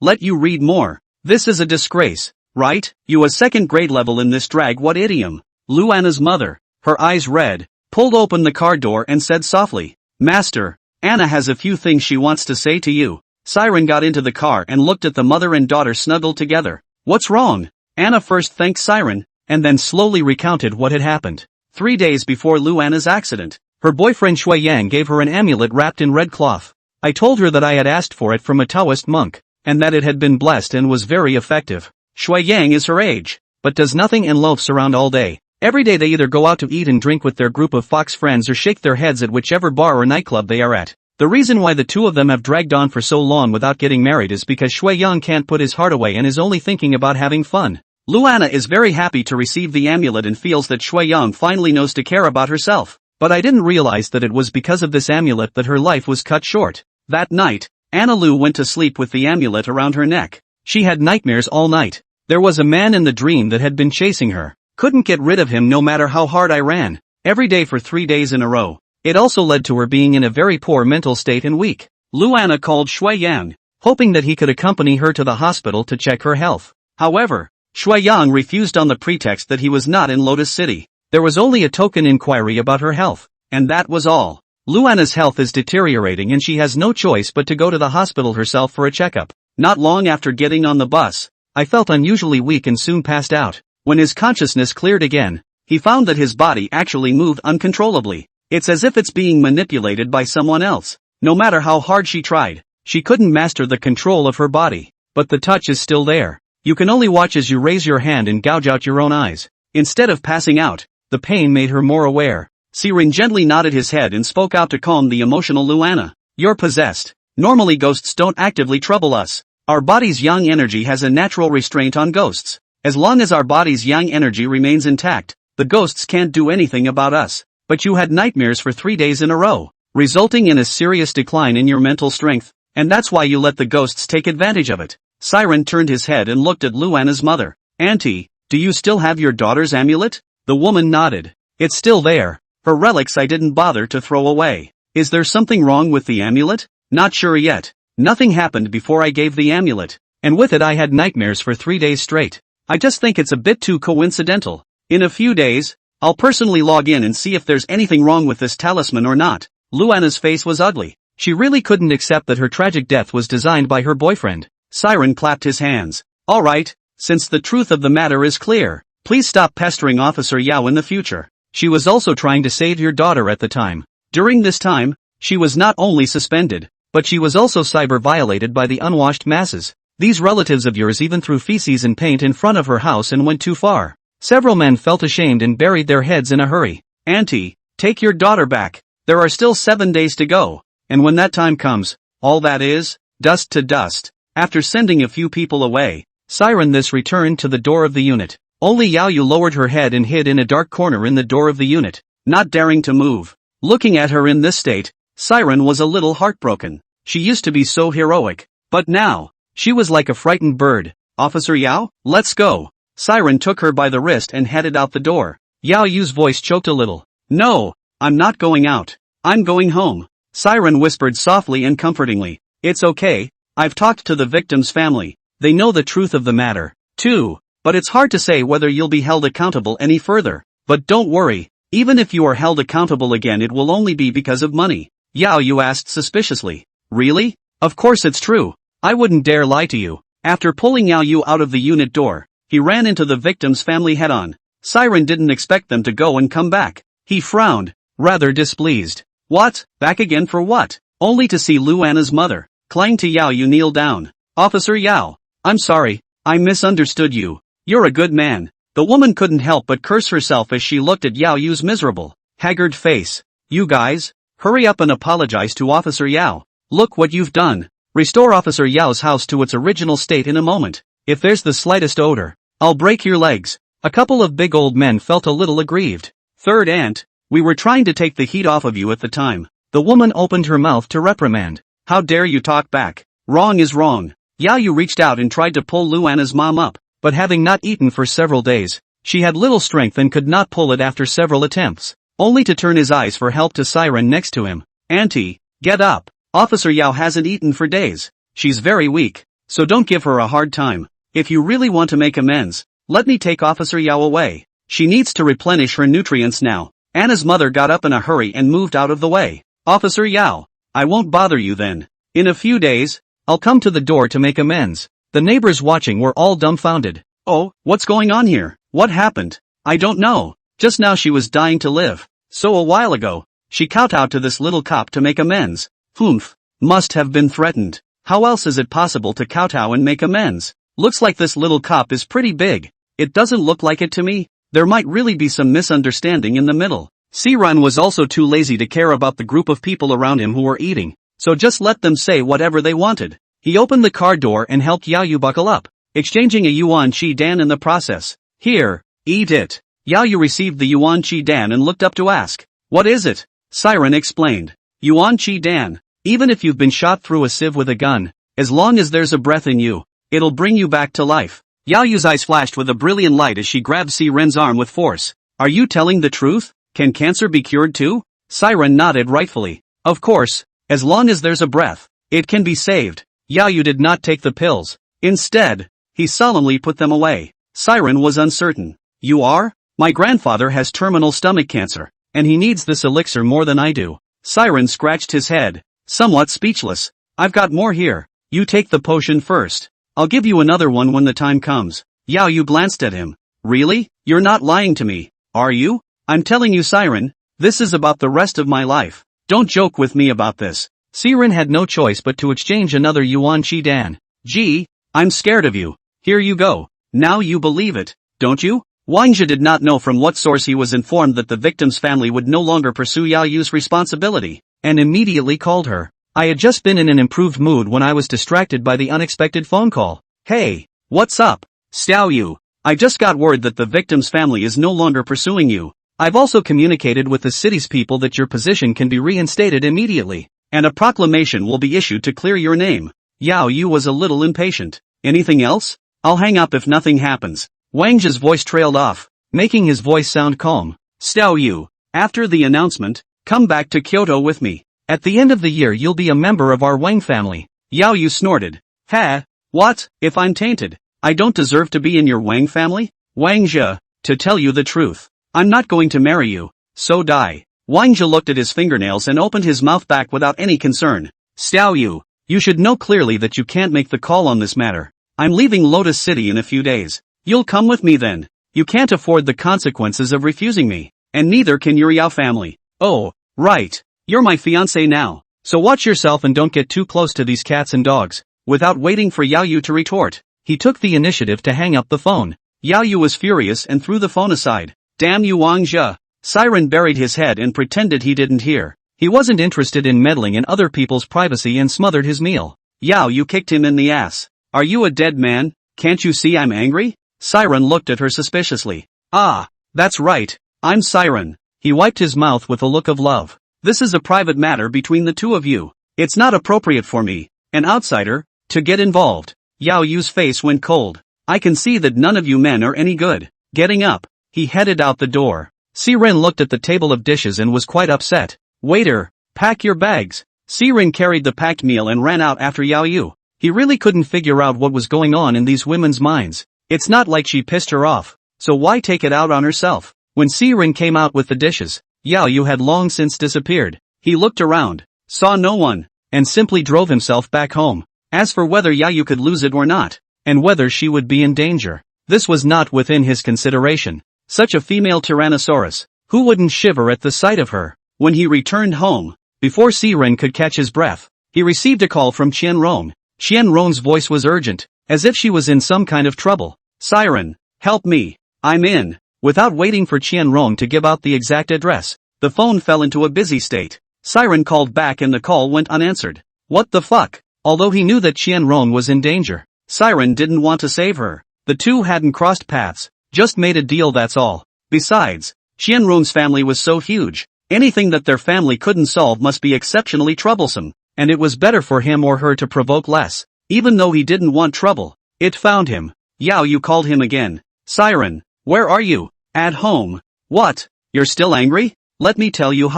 let you read more. This is a disgrace, right? You a second grade level in this drag, what idiom? Luana's mother, her eyes red, pulled open the car door and said softly, Master, Anna has a few things she wants to say to you. Siren got into the car and looked at the mother and daughter snuggled together. What's wrong? Anna first thanked Siren, and then slowly recounted what had happened. 3 days before Luana's accident, her boyfriend Shui Yang gave her an amulet wrapped in red cloth. I told her that I had asked for it from a Taoist monk, and that it had been blessed and was very effective. Shui Yang is her age, but does nothing and loafs around all day. Every day they either go out to eat and drink with their group of fox friends or shake their heads at whichever bar or nightclub they are at. The reason why the two of them have dragged on for so long without getting married is because Shui Yang can't put his heart away and is only thinking about having fun. Luana is very happy to receive the amulet and feels that Shui Yang finally knows to care about herself. But I didn't realize that it was because of this amulet that her life was cut short. That night, Anna Lu went to sleep with the amulet around her neck. She had nightmares all night. There was a man in the dream that had been chasing her. Couldn't get rid of him no matter how hard I ran. Every day for 3 days in a row. It also led to her being in a very poor mental state and weak. Luana called Shui Yang, hoping that he could accompany her to the hospital to check her health. However, Shui Yang refused on the pretext that he was not in Lotus City. There was only a token inquiry about her health, and that was all. Luana's health is deteriorating and she has no choice but to go to the hospital herself for a checkup. Not long after getting on the bus, I felt unusually weak and soon passed out. When his consciousness cleared again, he found that his body actually moved uncontrollably. It's as if it's being manipulated by someone else. No matter how hard she tried, she couldn't master the control of her body. But the touch is still there. You can only watch as you raise your hand and gouge out your own eyes. Instead of passing out, the pain made her more aware. Siren gently nodded his head and spoke out to calm the emotional Luana. You're possessed. Normally ghosts don't actively trouble us. Our body's yang energy has a natural restraint on ghosts. As long as our body's yang energy remains intact, the ghosts can't do anything about us. But you had nightmares for 3 days in a row, resulting in a serious decline in your mental strength, and that's why you let the ghosts take advantage of it. Siren turned his head and looked at Luana's mother. Auntie, do you still have your daughter's amulet? The woman nodded. It's still there. Her relics I didn't bother to throw away. Is there something wrong with the amulet? Not sure yet. Nothing happened before I gave the amulet, and with it I had nightmares for 3 days straight. I just think it's a bit too coincidental. In a few days, I'll personally log in and see if there's anything wrong with this talisman or not. Luana's face was ugly. She really couldn't accept that her tragic death was designed by her boyfriend. Siren clapped his hands. All right, since the truth of the matter is clear, please stop pestering Officer Yao in the future. She was also trying to save your daughter at the time. During this time, she was not only suspended, but she was also cyber-violated by the unwashed masses. These relatives of yours even threw feces and paint in front of her house and went too far. Several men felt ashamed and buried their heads in a hurry. Auntie, take your daughter back. There are still 7 days to go. And when that time comes, all that is, dust to dust. After sending a few people away, Siren this returned to the door of the unit. Only Yao Yu lowered her head and hid in a dark corner in the door of the unit, not daring to move. Looking at her in this state, Siren was a little heartbroken. She used to be so heroic, but now, she was like a frightened bird. Officer Yao, let's go. Siren took her by the wrist and headed out the door. Yao Yu's voice choked a little. No, I'm not going out. I'm going home. Siren whispered softly and comfortingly. It's okay, I've talked to the victim's family. They know the truth of the matter, too. But it's hard to say whether you'll be held accountable any further. But don't worry, even if you are held accountable again it will only be because of money. Yao Yu asked suspiciously. Really? Of course it's true. I wouldn't dare lie to you. After pulling Yao Yu out of the unit door, he ran into the victim's family head-on. Siren didn't expect them to go and come back. He frowned, rather displeased. What? Back again for what? Only to see Luana's mother. Clang to Yao Yu kneel down. Officer Yao. I'm sorry, I misunderstood you. You're a good man. The woman couldn't help but curse herself as she looked at Yao Yu's miserable, haggard face. You guys, hurry up and apologize to Officer Yao. Look what you've done. Restore Officer Yao's house to its original state in a moment. If there's the slightest odor, I'll break your legs. A couple of big old men felt a little aggrieved. Third aunt, we were trying to take the heat off of you at the time. The woman opened her mouth to reprimand. How dare you talk back? Wrong is wrong. Yao Yu reached out and tried to pull Luana's mom up, but having not eaten for several days, she had little strength and could not pull it after several attempts, only to turn his eyes for help to Siren next to him. Auntie, get up. Officer Yao hasn't eaten for days. She's very weak, so don't give her a hard time. If you really want to make amends, let me take Officer Yao away. She needs to replenish her nutrients now. Anna's mother got up in a hurry and moved out of the way. Officer Yao, I won't bother you then. In a few days, I'll come to the door to make amends. The neighbors watching were all dumbfounded. Oh, what's going on here? What happened? I don't know. Just now she was dying to live. So a while ago, she kowtowed to this little cop to make amends. Humph. Must have been threatened. How else is it possible to kowtow and make amends? Looks like this little cop is pretty big. It doesn't look like it to me. There might really be some misunderstanding in the middle. Siren was also too lazy to care about the group of people around him who were eating, so just let them say whatever they wanted. He opened the car door and helped Yao Yu buckle up, exchanging a yuan chi dan in the process. Here, eat it. Yao Yu received the yuan chi dan and looked up to ask. What is it? Siren explained. Yuan chi dan. Even if you've been shot through a sieve with a gun, as long as there's a breath in you, it'll bring you back to life. Yao Yu's eyes flashed with a brilliant light as she grabbed Siren's arm with force. Are you telling the truth? Can cancer be cured too? Siren nodded rightfully. Of course, as long as there's a breath, it can be saved. Yao Yu did not take the pills. Instead, he solemnly put them away. Siren was uncertain. You are? My grandfather has terminal stomach cancer, and he needs this elixir more than I do. Siren scratched his head, somewhat speechless. I've got more here. You take the potion first. I'll give you another one when the time comes. Yao Yu glanced at him. Really? You're not lying to me, are you? I'm telling you, Siren, this is about the rest of my life. Don't joke with me about this. Siren had no choice but to exchange another yuan chi dan. Gee, I'm scared of you. Here you go. Now you believe it, don't you? Wang Zhe did not know from what source he was informed that the victim's family would no longer pursue Yao Yu's responsibility, and immediately called her. I had just been in an improved mood when I was distracted by the unexpected phone call. Hey, what's up? Xiao Yu, I just got word that the victim's family is no longer pursuing you. I've also communicated with the city's people that your position can be reinstated immediately, and a proclamation will be issued to clear your name. Yao Yu was a little impatient. Anything else? I'll hang up if nothing happens. Wang Zhe's voice trailed off, making his voice sound calm. Xiao Yu, after the announcement, come back to Kyoto with me. At the end of the year you'll be a member of our Wang family. Yao Yu snorted. Ha? What? If I'm tainted, I don't deserve to be in your Wang family? Wang Zhe, to tell you the truth, I'm not going to marry you, so die. Wang Zhe looked at his fingernails and opened his mouth back without any concern. Xiao Yu, you should know clearly that you can't make the call on this matter. I'm leaving Lotus City in a few days. You'll come with me then. You can't afford the consequences of refusing me, and neither can your Yao family. Oh, right. You're my fiancé now, so watch yourself and don't get too close to these cats and dogs. Without waiting for Yao Yu to retort, he took the initiative to hang up the phone. Yao Yu was furious and threw the phone aside. Damn you, Wang Zhe. Siren buried his head and pretended he didn't hear. He wasn't interested in meddling in other people's privacy and smothered his meal. Yao Yu kicked him in the ass. Are you a dead man? Can't you see I'm angry? Siren looked at her suspiciously. Ah, that's right. I'm Siren. He wiped his mouth with a look of love. This is a private matter between the two of you. It's not appropriate for me, an outsider, to get involved. Yao Yu's face went cold. I can see that none of you men are any good. Getting up, he headed out the door. Siren looked at the table of dishes and was quite upset. Waiter, Pack your bags. Siren carried the packed meal and ran out after Yao Yu. He really couldn't figure out what was going on in these women's minds. It's not like she pissed her off, so why take it out on herself? When Siren came out with the dishes, Yao Yu had long since disappeared. He looked around, saw no one, and simply drove himself back home. As for whether Yao Yu could lose it or not, and whether she would be in danger, this was not within his consideration. Such a female tyrannosaurus, who wouldn't shiver at the sight of her? When he returned home, before Siren could catch his breath, he received a call from Qianrong. Qianrong's voice was urgent, as if she was in some kind of trouble. Siren, help me, I'm in. Without waiting for Qianrong to give out the exact address, the phone fell into a busy state. Siren called back and the call went unanswered. What the fuck? Although he knew that Qianrong was in danger, Siren didn't want to save her. The two hadn't crossed paths, just made a deal, that's all. Besides, Qianrong's family was so huge, anything that their family couldn't solve must be exceptionally troublesome, and it was better for him or her to provoke less. Even though he didn't want trouble, it found him. Yao Yu called him again. Siren, where are you? At home. What? You're still angry? Let me tell you,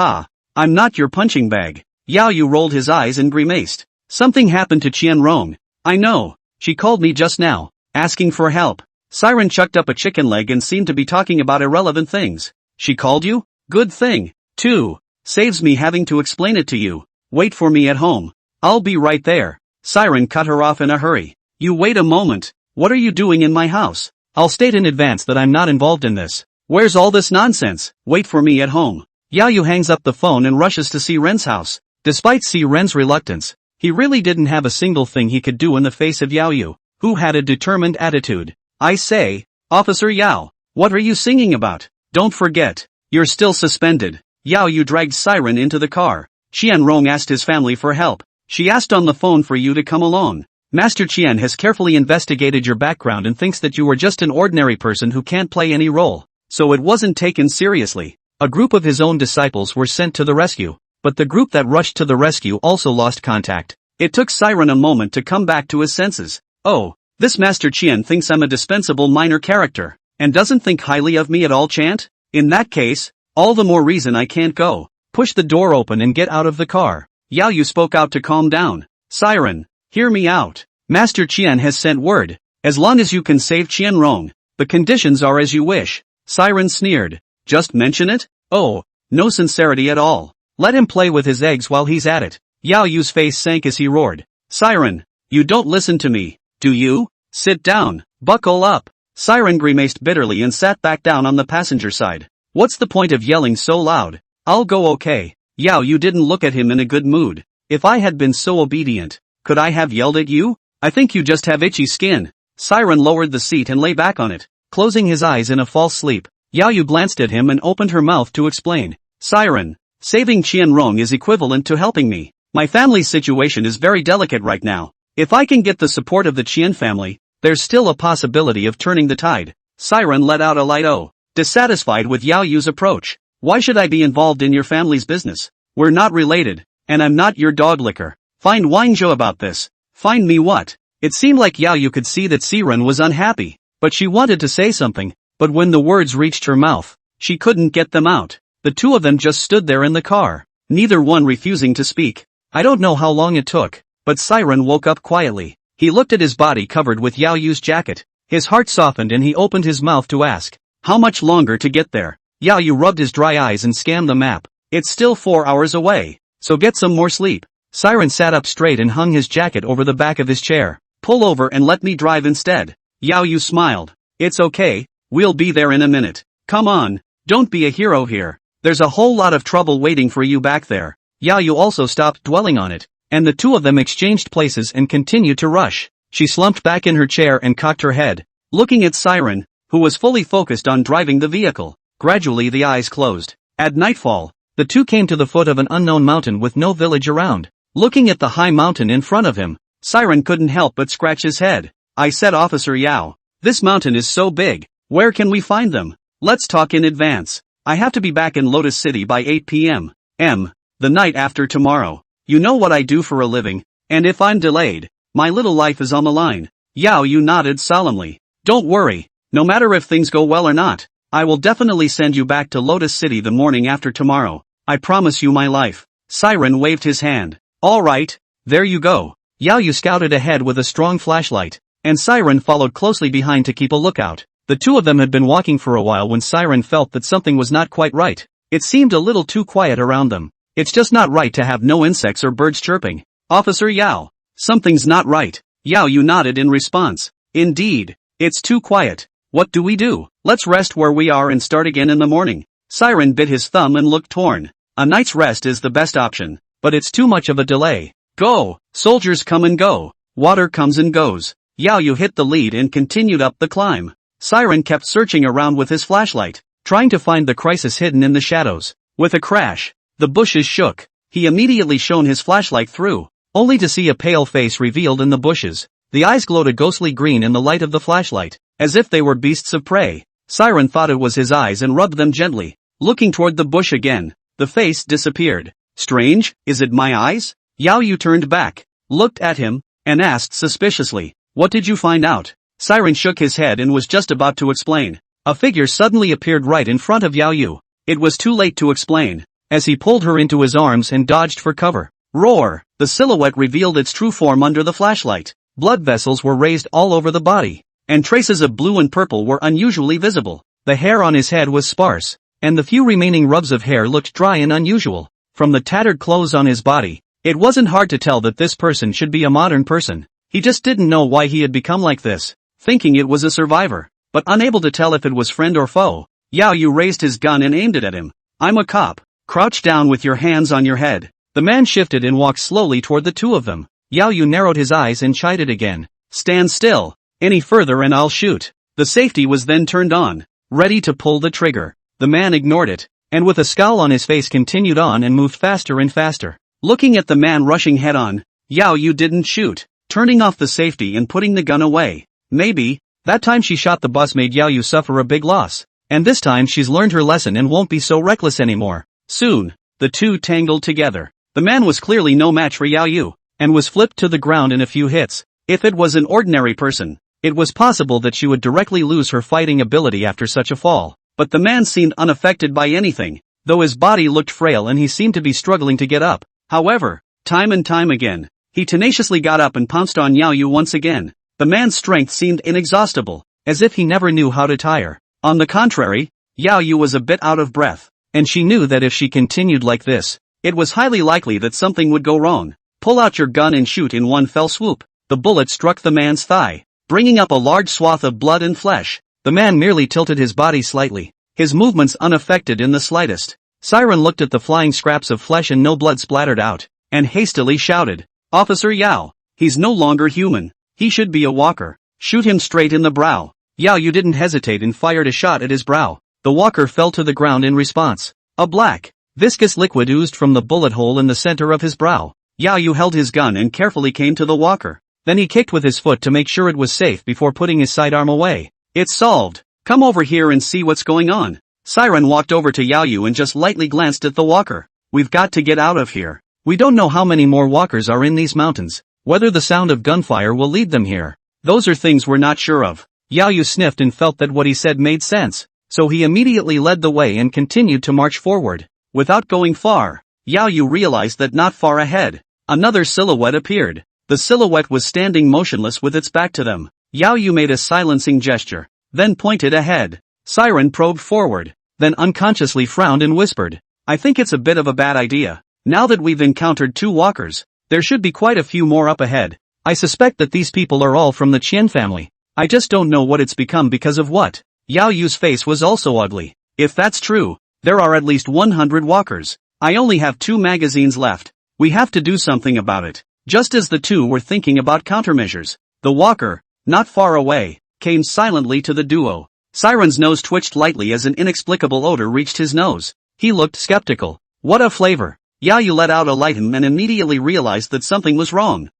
I'm not your punching bag. Yao Yu rolled his eyes and grimaced. Something happened to Qianrong. I know. She called me just now, asking for help. Siren chucked up a chicken leg and seemed to be talking about irrelevant things. She called you? Good thing. 2. Saves me having to explain it to you. Wait for me at home. I'll be right there. Siren cut her off in a hurry. You wait a moment. What are you doing in my house? I'll state in advance that I'm not involved in this. Where's all this nonsense? Wait for me at home. Yao Yu hangs up the phone and rushes to Siren's house. Despite Siren's reluctance, he really didn't have a single thing he could do in the face of Yao Yu, who had a determined attitude. I say, Officer Yao, what are you singing about? Don't forget, you're still suspended. Yao Yu dragged Siren into the car. Qianrong asked his family for help. She asked on the phone for you to come along. Master Qian has carefully investigated your background and thinks that you were just an ordinary person who can't play any role, so it wasn't taken seriously. A group of his own disciples were sent to the rescue, but the group that rushed to the rescue also lost contact. It took Siren a moment to come back to his senses. Oh, this Master Qian thinks I'm a dispensable minor character, and doesn't think highly of me at all, chant? In that case, all the more reason I can't go. Push the door open and get out of the car. Yao Yu spoke out to calm down. Siren, hear me out. Master Qian has sent word. As long as you can save Qianrong, the conditions are as you wish. Siren sneered. Just mention it? Oh, no sincerity at all. Let him play with his eggs while he's at it. Yao Yu's face sank as he roared. Siren, you don't listen to me, do you? Sit down, buckle up. Siren grimaced bitterly and sat back down on the passenger side. What's the point of yelling so loud? I'll go, okay. Yao Yu didn't look at him in a good mood. If I had been so obedient, could I have yelled at you? I think you just have itchy skin. Siren lowered the seat and lay back on it, closing his eyes in a false sleep. Yao Yu glanced at him and opened her mouth to explain. Siren, saving Qianrong is equivalent to helping me. My family's situation is very delicate right now. If I can get the support of the Qian family, there's still a possibility of turning the tide. Siren let out a light oh, dissatisfied with Yao Yu's approach. Why should I be involved in your family's business? We're not related, and I'm not your dog licker. Find Wangzhou about this. Find me what? It seemed like Yao Yu could see that Siren was unhappy, but she wanted to say something, but when the words reached her mouth, she couldn't get them out. The two of them just stood there in the car, neither one refusing to speak. I don't know how long it took, but Siren woke up quietly. He looked at his body covered with Yao Yu's jacket. His heart softened and he opened his mouth to ask, how much longer to get there? Yao Yu rubbed his dry eyes and scanned the map. It's still 4 hours away, so get some more sleep. Siren sat up straight and hung his jacket over the back of his chair. Pull over and let me drive instead. Yao Yu smiled. It's okay, we'll be there in a minute. Come on, don't be a hero here. There's a whole lot of trouble waiting for you back there. Yao Yu also stopped dwelling on it, and the two of them exchanged places and continued to rush. She slumped back in her chair and cocked her head, looking at Siren, who was fully focused on driving the vehicle. Gradually the eyes closed. At nightfall, the two came to the foot of an unknown mountain with no village around. Looking at the high mountain in front of him, Siren couldn't help but scratch his head. I said, Officer Yao, this mountain is so big, where can we find them? Let's talk in advance. I have to be back in Lotus City by 8 p.m. The night after tomorrow. You know what I do for a living, and if I'm delayed, my little life is on the line. Yao Yu nodded solemnly. Don't worry, no matter if things go well or not, I will definitely send you back to Lotus City the morning after tomorrow. I promise you my life. Siren waved his hand. Alright, there you go. Yao Yu scouted ahead with a strong flashlight, and Siren followed closely behind to keep a lookout. The two of them had been walking for a while when Siren felt that something was not quite right. It seemed a little too quiet around them. It's just not right to have no insects or birds chirping. Officer Yao. Something's not right. Yao Yu nodded in response. Indeed. It's too quiet. What do we do? Let's rest where we are and start again in the morning. Siren bit his thumb and looked torn. A night's rest is the best option, but it's too much of a delay. Go! Soldiers come and go. Water comes and goes. Yao Yu hit the lead and continued up the climb. Siren kept searching around with his flashlight, trying to find the crisis hidden in the shadows. With a crash, the bushes shook. He immediately shone his flashlight through, only to see a pale face revealed in the bushes. The eyes glowed a ghostly green in the light of the flashlight, as if they were beasts of prey. Siren thought it was his eyes and rubbed them gently. Looking toward the bush again, the face disappeared. Strange, is it my eyes? Yao Yu turned back, looked at him, and asked suspiciously, what did you find out? Siren shook his head and was just about to explain. A figure suddenly appeared right in front of Yao Yu. It was too late to explain, as he pulled her into his arms and dodged for cover. Roar! The silhouette revealed its true form under the flashlight. Blood vessels were raised all over the body, and traces of blue and purple were unusually visible. The hair on his head was sparse, and the few remaining rubs of hair looked dry and unusual. From the tattered clothes on his body, it wasn't hard to tell that this person should be a modern person. He just didn't know why he had become like this, thinking it was a survivor, but unable to tell if it was friend or foe. Yao Yu raised his gun and aimed it at him. I'm a cop. Crouch down with your hands on your head. The man shifted and walked slowly toward the two of them. Yao Yu narrowed his eyes and chided again. Stand still. Any further and I'll shoot. The safety was then turned on, ready to pull the trigger. The man ignored it, and with a scowl on his face continued on and moved faster and faster. Looking at the man rushing head on, Yao Yu didn't shoot, turning off the safety and putting the gun away. Maybe, that time she shot the boss made Yao Yu suffer a big loss, and this time she's learned her lesson and won't be so reckless anymore. Soon, the two tangled together. The man was clearly no match for Yao Yu, and was flipped to the ground in a few hits. If it was an ordinary person, it was possible that she would directly lose her fighting ability after such a fall. But the man seemed unaffected by anything, though his body looked frail and he seemed to be struggling to get up. However, time and time again, he tenaciously got up and pounced on Yao Yu once again. The man's strength seemed inexhaustible, as if he never knew how to tire. On the contrary, Yao Yu was a bit out of breath, and she knew that if she continued like this, it was highly likely that something would go wrong. Pull out your gun and shoot in one fell swoop. The bullet struck the man's thigh, bringing up a large swath of blood and flesh. The man merely tilted his body slightly, his movements unaffected in the slightest. Siren looked at the flying scraps of flesh and no blood splattered out, and hastily shouted, Officer Yao, he's no longer human. He should be a walker. Shoot him straight in the brow. Yao Yu didn't hesitate and fired a shot at his brow. The walker fell to the ground in response. A black, viscous liquid oozed from the bullet hole in the center of his brow. Yao Yu held his gun and carefully came to the walker. Then he kicked with his foot to make sure it was safe before putting his sidearm away. It's solved. Come over here and see what's going on. Siren walked over to Yao Yu and just lightly glanced at the walker. We've got to get out of here. We don't know how many more walkers are in these mountains, whether the sound of gunfire will lead them here. Those are things we're not sure of. Yao Yu sniffed and felt that what he said made sense, so he immediately led the way and continued to march forward. Without going far, Yao Yu realized that not far ahead, another silhouette appeared. The silhouette was standing motionless with its back to them. Yao Yu made a silencing gesture, then pointed ahead. Siren probed forward, then unconsciously frowned and whispered, I think it's a bit of a bad idea. Now that we've encountered two walkers, there should be quite a few more up ahead. I suspect that these people are all from the Chen family. I just don't know what it's become because of what. Yao Yu's face was also ugly. If that's true, there are at least 100 walkers. I only have 2 magazines left. We have to do something about it. Just as the two were thinking about countermeasures, the walker, not far away, came silently to the duo. Siren's nose twitched lightly as an inexplicable odor reached his nose. He looked skeptical. What a flavor. Yao Yu let out a light and immediately realized that something was wrong.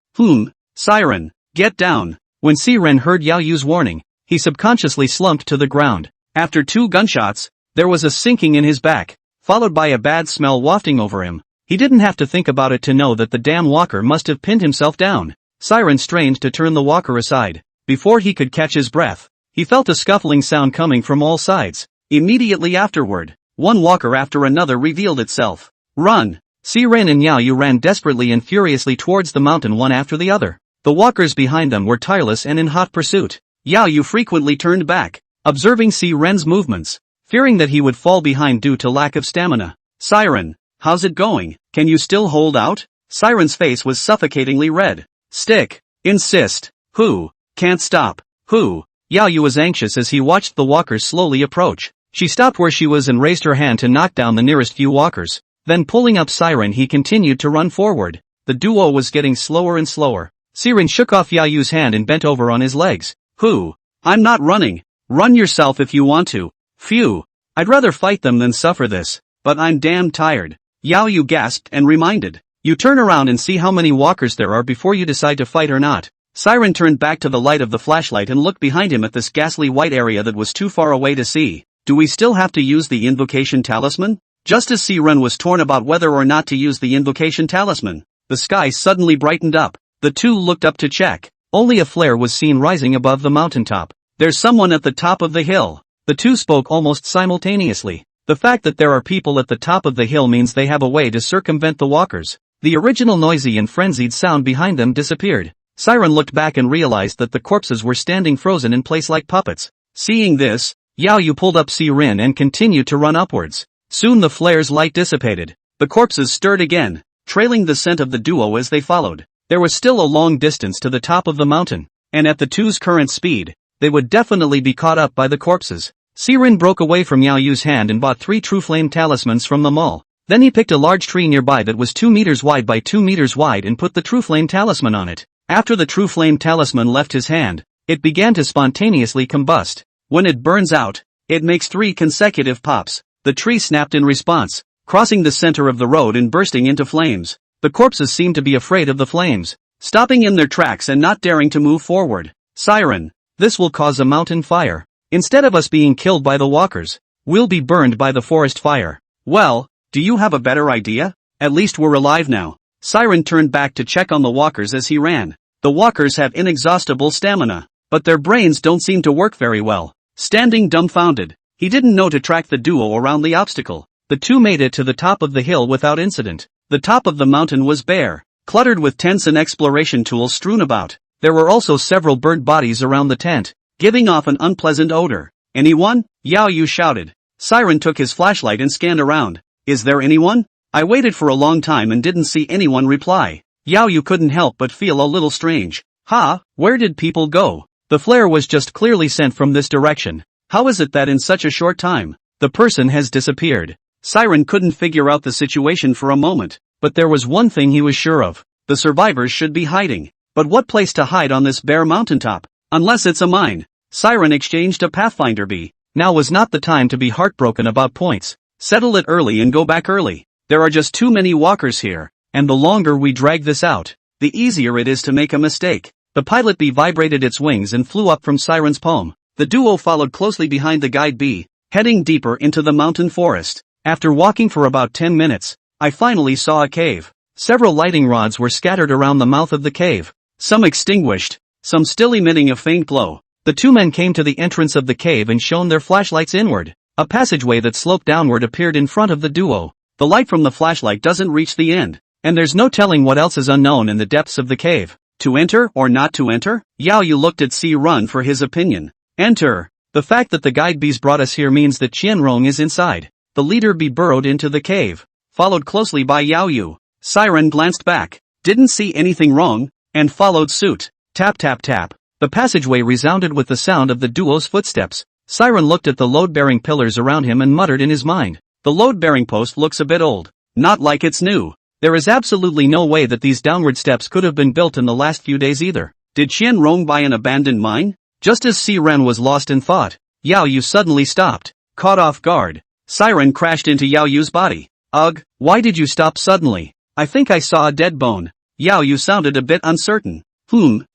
Siren, get down. When Siren heard Yao Yu's warning, he subconsciously slumped to the ground. After 2 gunshots, there was a sinking in his back, followed by a bad smell wafting over him. He didn't have to think about it to know that the damn walker must have pinned himself down. Siren strained to turn the walker aside. Before he could catch his breath, he felt a scuffling sound coming from all sides. Immediately afterward, one walker after another revealed itself. Run! Si Ren and Yao Yu ran desperately and furiously towards the mountain one after the other. The walkers behind them were tireless and in hot pursuit. Yao Yu frequently turned back, observing Si Ren's movements, fearing that he would fall behind due to lack of stamina. Siren, how's it going? Can you still hold out? Siren's face was suffocatingly red. Stick. Insist. Who? Can't stop. Who? Yao Yu was anxious as he watched the walkers slowly approach. She stopped where she was and raised her hand to knock down the nearest few walkers. Then pulling up Siren he continued to run forward. The duo was getting slower and slower. Siren shook off Yao Yu's hand and bent over on his legs. Who? I'm not running. Run yourself if you want to. Phew. I'd rather fight them than suffer this. But I'm damn tired. Yao Yu gasped and reminded. You turn around and see how many walkers there are before you decide to fight or not. Siren turned back to the light of the flashlight and looked behind him at this ghastly white area that was too far away to see. Do we still have to use the invocation talisman? Just as Siren was torn about whether or not to use the invocation talisman, the sky suddenly brightened up. The two looked up to check. Only a flare was seen rising above the mountaintop. There's someone at the top of the hill. The two spoke almost simultaneously. The fact that there are people at the top of the hill means they have a way to circumvent the walkers. The original noisy and frenzied sound behind them disappeared. Siren looked back and realized that the corpses were standing frozen in place like puppets. Seeing this, Yao Yu pulled up Si Ren and continued to run upwards. Soon the flare's light dissipated. The corpses stirred again, trailing the scent of the duo as they followed. There was still a long distance to the top of the mountain, and at the two's current speed, they would definitely be caught up by the corpses. Si Ren broke away from Yao Yu's hand and bought 3 true flame talismans from the mall. Then he picked a large tree nearby that was 2 meters wide by 2 meters wide and put the true flame talisman on it. After the true flame talisman left his hand, it began to spontaneously combust. When it burns out, it makes 3 consecutive pops. The tree snapped in response, crossing the center of the road and bursting into flames. The corpses seemed to be afraid of the flames, stopping in their tracks and not daring to move forward. Siren, this will cause a mountain fire. Instead of us being killed by the walkers, we'll be burned by the forest fire. Well, do you have a better idea? At least we're alive now. Siren turned back to check on the walkers as he ran. The walkers have inexhaustible stamina, but their brains don't seem to work very well. Standing dumbfounded, he didn't know to track the duo around the obstacle. The two made it to the top of the hill without incident. The top of the mountain was bare, cluttered with tents and exploration tools strewn about. There were also several burnt bodies around the tent, giving off an unpleasant odor. Anyone? Yao Yu shouted. Siren took his flashlight and scanned around. Is there anyone? I waited for a long time and didn't see anyone reply. Yao Yu couldn't help but feel a little strange. Where did people go? The flare was just clearly sent from this direction. How is it that in such a short time, the person has disappeared? Siren couldn't figure out the situation for a moment, but there was one thing he was sure of. The survivors should be hiding. But what place to hide on this bare mountaintop? Unless it's a mine. Siren exchanged a Pathfinder bee. Now was not the time to be heartbroken about points. Settle it early and go back early. There are just too many walkers here, and the longer we drag this out, the easier it is to make a mistake. The pilot bee vibrated its wings and flew up from Siren's palm. The duo followed closely behind the guide bee, heading deeper into the mountain forest. After walking for about 10 minutes, I finally saw a cave. Several lighting rods were scattered around the mouth of the cave, some extinguished, some still emitting a faint glow. The two men came to the entrance of the cave and shone their flashlights inward. A passageway that sloped downward appeared in front of the duo. The light from the flashlight doesn't reach the end, and there's no telling what else is unknown in the depths of the cave. To enter or not to enter? Yao Yu looked at Si Ren for his opinion. Enter. The fact that the guide bees brought us here means that Qianrong is inside. The leader bee burrowed into the cave, followed closely by Yao Yu. Siren glanced back, didn't see anything wrong, and followed suit. Tap tap tap. The passageway resounded with the sound of the duo's footsteps. Siren looked at the load-bearing pillars around him and muttered in his mind. The load-bearing post looks a bit old. Not like it's new. There is absolutely no way that these downward steps could have been built in the last few days either. Did Qianrong buy an abandoned mine? Just as Si Ren was lost in thought, Yao Yu suddenly stopped, caught off guard. Siren crashed into Yao Yu's body. Ugh, why did you stop suddenly? I think I saw a dead bone. Yao Yu sounded a bit uncertain.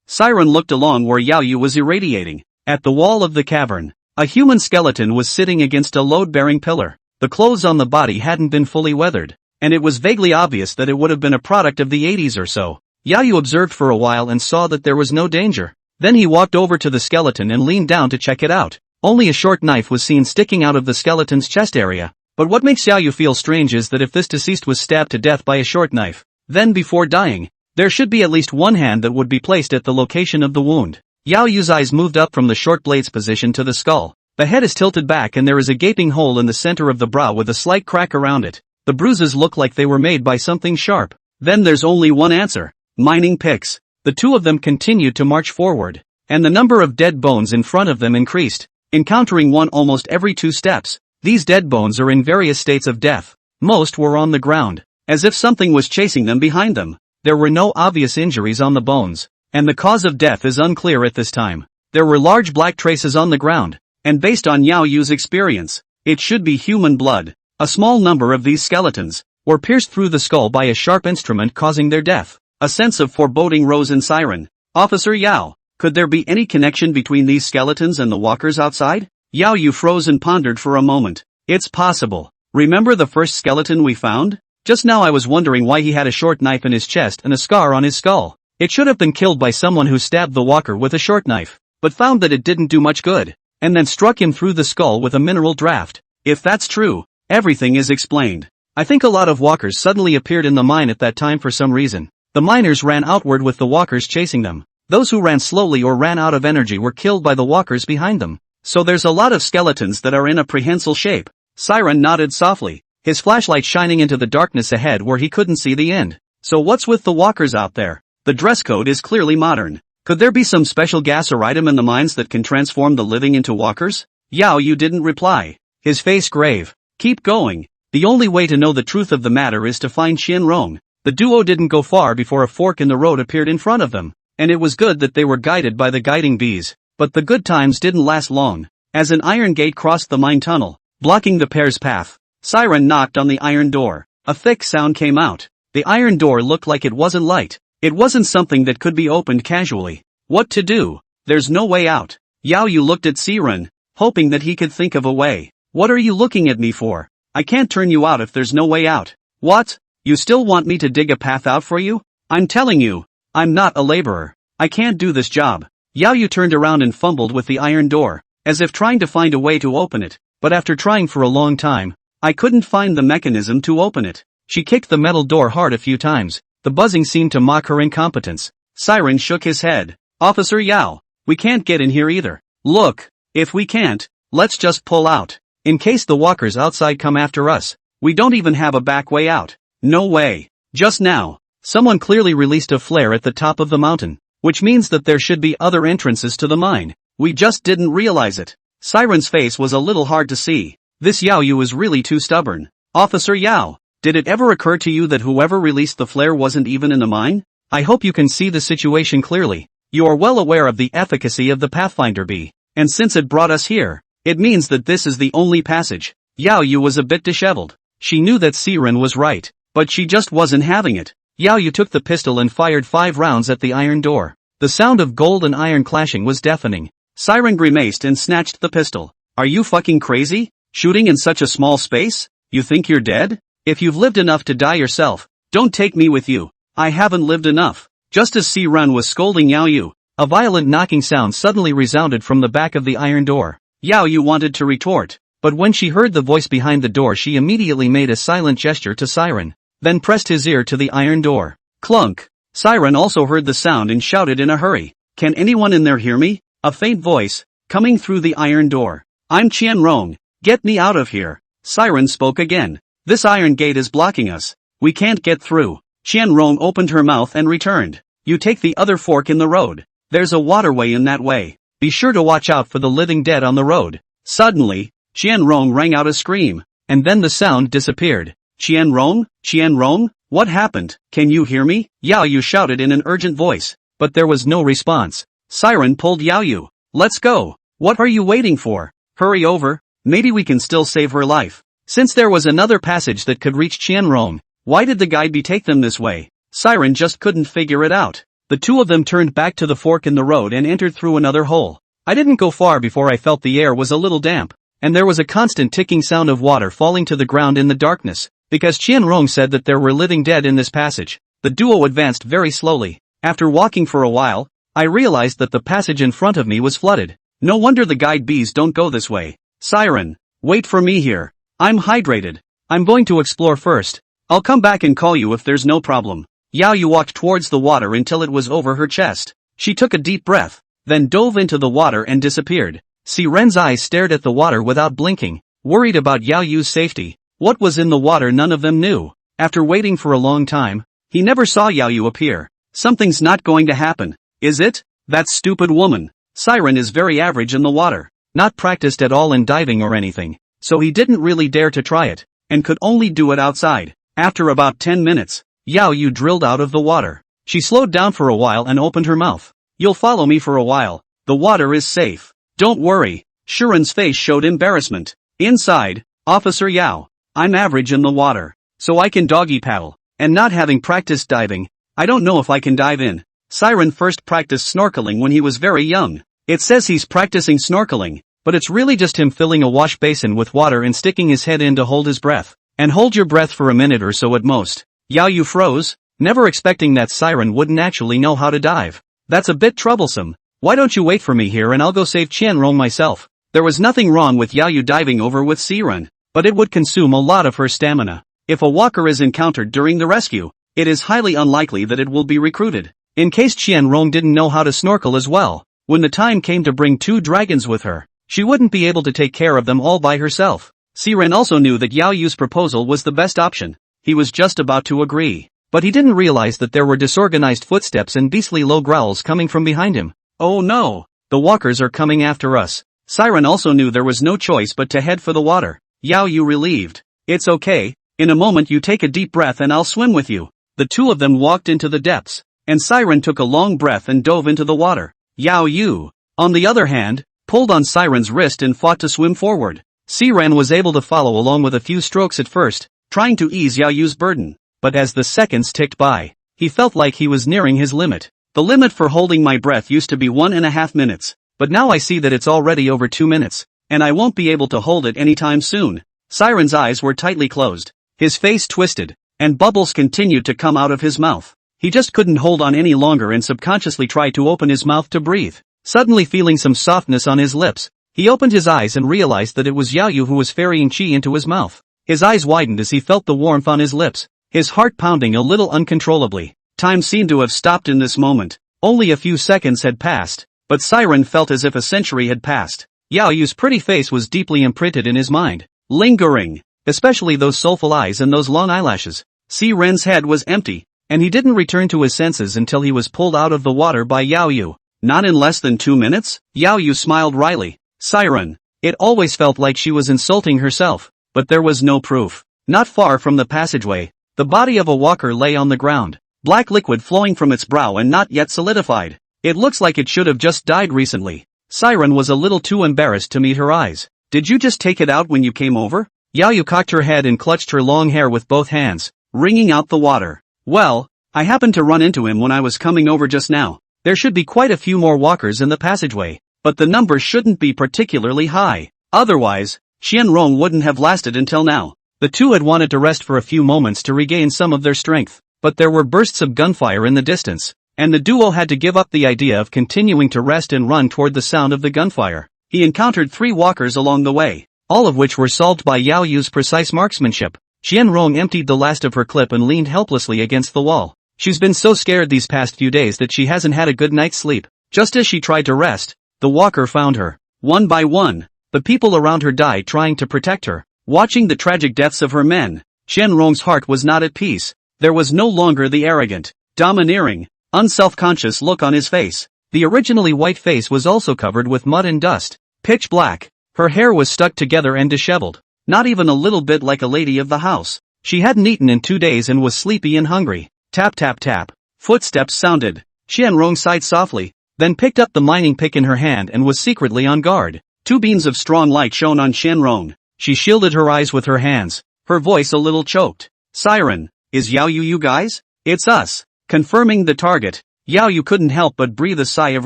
Siren looked along where Yao Yu was irradiating. At the wall of the cavern, a human skeleton was sitting against a load-bearing pillar. The clothes on the body hadn't been fully weathered, and it was vaguely obvious that it would have been a product of the 80s or so. Yao Yu observed for a while and saw that there was no danger. Then he walked over to the skeleton and leaned down to check it out. Only a short knife was seen sticking out of the skeleton's chest area. But what makes Xiaoyu feel strange is that if this deceased was stabbed to death by a short knife, then before dying, there should be at least one hand that would be placed at the location of the wound. Xiaoyu's eyes moved up from the short blade's position to the skull. The head is tilted back and there is a gaping hole in the center of the brow with a slight crack around it. The bruises look like they were made by something sharp. Then there's only one answer. Mining picks. The two of them continued to march forward, and the number of dead bones in front of them increased, encountering one almost every 2 steps. These dead bones are in various states of death. Most were on the ground, as if something was chasing them behind them. There were no obvious injuries on the bones, and the cause of death is unclear at this time. There were large black traces on the ground, and based on Xiaoyu's experience, it should be human blood. A small number of these skeletons were pierced through the skull by a sharp instrument causing their death. A sense of foreboding rose in Siren. Officer Yao, could there be any connection between these skeletons and the walkers outside? Xiaoyu froze and pondered for a moment. It's possible. Remember the first skeleton we found? Just now I was wondering why he had a short knife in his chest and a scar on his skull. It should have been killed by someone who stabbed the walker with a short knife, but found that it didn't do much good, and then struck him through the skull with a mineral draft. If that's true, everything is explained. I think a lot of walkers suddenly appeared in the mine at that time for some reason. The miners ran outward with the walkers chasing them. Those who ran slowly or ran out of energy were killed by the walkers behind them. So there's a lot of skeletons that are in a prehensile shape. Siren nodded softly, his flashlight shining into the darkness ahead where he couldn't see the end. So what's with the walkers out there? The dress code is clearly modern. Could there be some special gas or item in the mines that can transform the living into walkers? Xiaoyu didn't reply, his face grave. Keep going. The only way to know the truth of the matter is to find Qianrong. The duo didn't go far before a fork in the road appeared in front of them, and it was good that they were guided by the guiding bees. But the good times didn't last long, as an iron gate crossed the mine tunnel, blocking the pair's path. Siren knocked on the iron door. A thick sound came out. The iron door looked like it wasn't light. It wasn't something that could be opened casually. What to do? There's no way out. Xiaoyu looked at Siren, hoping that he could think of a way. What are you looking at me for? I can't turn you out if there's no way out. What? You still want me to dig a path out for you? I'm telling you, I'm not a laborer. I can't do this job. Xiaoyu turned around and fumbled with the iron door, as if trying to find a way to open it, but after trying for a long time, I couldn't find the mechanism to open it. She kicked the metal door hard a few times. The buzzing seemed to mock her incompetence. Siren shook his head. Officer Yao, we can't get in here either. Look, if we can't, let's just pull out. In case the walkers outside come after us, we don't even have a back way out. No way. Just now, someone clearly released a flare at the top of the mountain, which means that there should be other entrances to the mine. We just didn't realize it. Siren's face was a little hard to see. This Xiaoyu is really too stubborn. Officer Yao, did it ever occur to you that whoever released the flare wasn't even in the mine? I hope you can see the situation clearly. You are well aware of the efficacy of the Pathfinder bee, and since it brought us here, it means that this is the only passage. Xiaoyu was a bit disheveled. She knew that Siren was right, but she just wasn't having it. Xiaoyu took the pistol and fired 5 rounds at the iron door. The sound of gold and iron clashing was deafening. Siren grimaced and snatched the pistol. Are you fucking crazy? Shooting in such a small space? You think you're dead? If you've lived enough to die yourself, don't take me with you. I haven't lived enough. Just as Siren was scolding Xiaoyu, a violent knocking sound suddenly resounded from the back of the iron door. Xiaoyu wanted to retort, but when she heard the voice behind the door she immediately made a silent gesture to Siren, then pressed his ear to the iron door. Clunk! Siren also heard the sound and shouted in a hurry. Can anyone in there hear me? A faint voice, coming through the iron door. I'm Qianrong. Get me out of here. Siren spoke again. This iron gate is blocking us. We can't get through. Qianrong opened her mouth and returned. You take the other fork in the road. There's a waterway in that way. Be sure to watch out for the living dead on the road. Suddenly, Qianrong rang out a scream, and then the sound disappeared. Qianrong? Qianrong? What happened? Can you hear me? Xiaoyu shouted in an urgent voice, but there was no response. Siren pulled Xiaoyu. Let's go. What are you waiting for? Hurry over. Maybe we can still save her life. Since there was another passage that could reach Qianrong, why did the guide bee take them this way? Siren just couldn't figure it out. The two of them turned back to the fork in the road and entered through another hole. I didn't go far before I felt the air was a little damp, and there was a constant ticking sound of water falling to the ground in the darkness. Because Qianrong said that there were living dead in this passage, the duo advanced very slowly. After walking for a while, I realized that the passage in front of me was flooded. No wonder the guide bees don't go this way. Siren, wait for me here. I'm hydrated. I'm going to explore first. I'll come back and call you if there's no problem. Yao Yu walked towards the water until it was over her chest. She took a deep breath, then dove into the water and disappeared. Siren's eyes stared at the water without blinking, worried about Yao Yu's safety. What was in the water none of them knew. After waiting for a long time, he never saw Yao Yu appear. Something's not going to happen, is it? That stupid woman. Siren is very average in the water, not practiced at all in diving or anything, so he didn't really dare to try it, and could only do it outside. After about 10 minutes, Yao Yu drilled out of the water. She slowed down for a while and opened her mouth. You'll follow me for a while. The water is safe. Don't worry. Shiren's face showed embarrassment. Inside, Officer Yao. I'm average in the water, so I can doggy paddle, and not having practiced diving, I don't know if I can dive in. Siren first practiced snorkeling when he was very young. It says he's practicing snorkeling, but it's really just him filling a wash basin with water and sticking his head in to hold his breath. And hold your breath for a minute or so at most. Yao Yu froze, never expecting that Siren wouldn't actually know how to dive. That's a bit troublesome. Why don't you wait for me here and I'll go save Qianrong myself. There was nothing wrong with Yao Yu diving over with Siren, but it would consume a lot of her stamina. If a walker is encountered during the rescue, it is highly unlikely that it will be recruited. In case Qianrong didn't know how to snorkel as well, when the time came to bring 2 dragons with her, she wouldn't be able to take care of them all by herself. Siren also knew that Yao Yu's proposal was the best option. He was just about to agree, but he didn't realize that there were disorganized footsteps and beastly low growls coming from behind him. Oh no! The walkers are coming after us. Siren also knew there was no choice but to head for the water. Yao Yu relieved. It's okay, in a moment you take a deep breath and I'll swim with you. The two of them walked into the depths, and Siren took a long breath and dove into the water. Yao Yu, on the other hand, pulled on Siren's wrist and fought to swim forward. Siren was able to follow along with a few strokes at first, trying to ease Yao Yu's burden, but as the seconds ticked by, he felt like he was nearing his limit. The limit for holding my breath used to be 1.5 minutes, but now I see that it's already over 2 minutes, and I won't be able to hold it anytime soon. Siren's eyes were tightly closed, his face twisted, and bubbles continued to come out of his mouth. He just couldn't hold on any longer and subconsciously tried to open his mouth to breathe. Suddenly feeling some softness on his lips, he opened his eyes and realized that it was Yao Yu who was ferrying qi into his mouth. His eyes widened as he felt the warmth on his lips, his heart pounding a little uncontrollably. Time seemed to have stopped in this moment. Only a few seconds had passed, but Siren felt as if a century had passed. Yao Yu's pretty face was deeply imprinted in his mind, lingering, especially those soulful eyes and those long eyelashes. Siren's head was empty, and he didn't return to his senses until he was pulled out of the water by Yao Yu. Not in less than 2 minutes? Yao Yu smiled wryly. Siren. It always felt like she was insulting herself, but there was no proof. Not far from the passageway, the body of a walker lay on the ground, black liquid flowing from its brow and not yet solidified. It looks like it should have just died recently. Siren was a little too embarrassed to meet her eyes. Did you just take it out when you came over? Yao Yu cocked her head and clutched her long hair with both hands, wringing out the water. Well, I happened to run into him when I was coming over just now. There should be quite a few more walkers in the passageway, but the number shouldn't be particularly high. Otherwise, Qianrong wouldn't have lasted until now. The two had wanted to rest for a few moments to regain some of their strength, but there were bursts of gunfire in the distance, and the duo had to give up the idea of continuing to rest and run toward the sound of the gunfire. He encountered 3 walkers along the way, all of which were solved by Yao Yu's precise marksmanship. Qianrong emptied the last of her clip and leaned helplessly against the wall. She's been so scared these past few days that she hasn't had a good night's sleep. Just as she tried to rest, the walker found her. One by one, the people around her died trying to protect her. Watching the tragic deaths of her men, Qianrong's heart was not at peace. There was no longer the arrogant, domineering, unself-conscious look on his face. The originally white face was also covered with mud and dust, pitch black. Her hair was stuck together and disheveled, not even a little bit like a lady of the house. She hadn't eaten in 2 days and was sleepy and hungry. Tap tap tap. Footsteps sounded. Qianrong sighed softly, then picked up the mining pick in her hand and was secretly on guard. 2 beams of strong light shone on Qianrong. She shielded her eyes with her hands, her voice a little choked. Siren, is Yao Yu you guys? It's us. Confirming the target, Yao Yu couldn't help but breathe a sigh of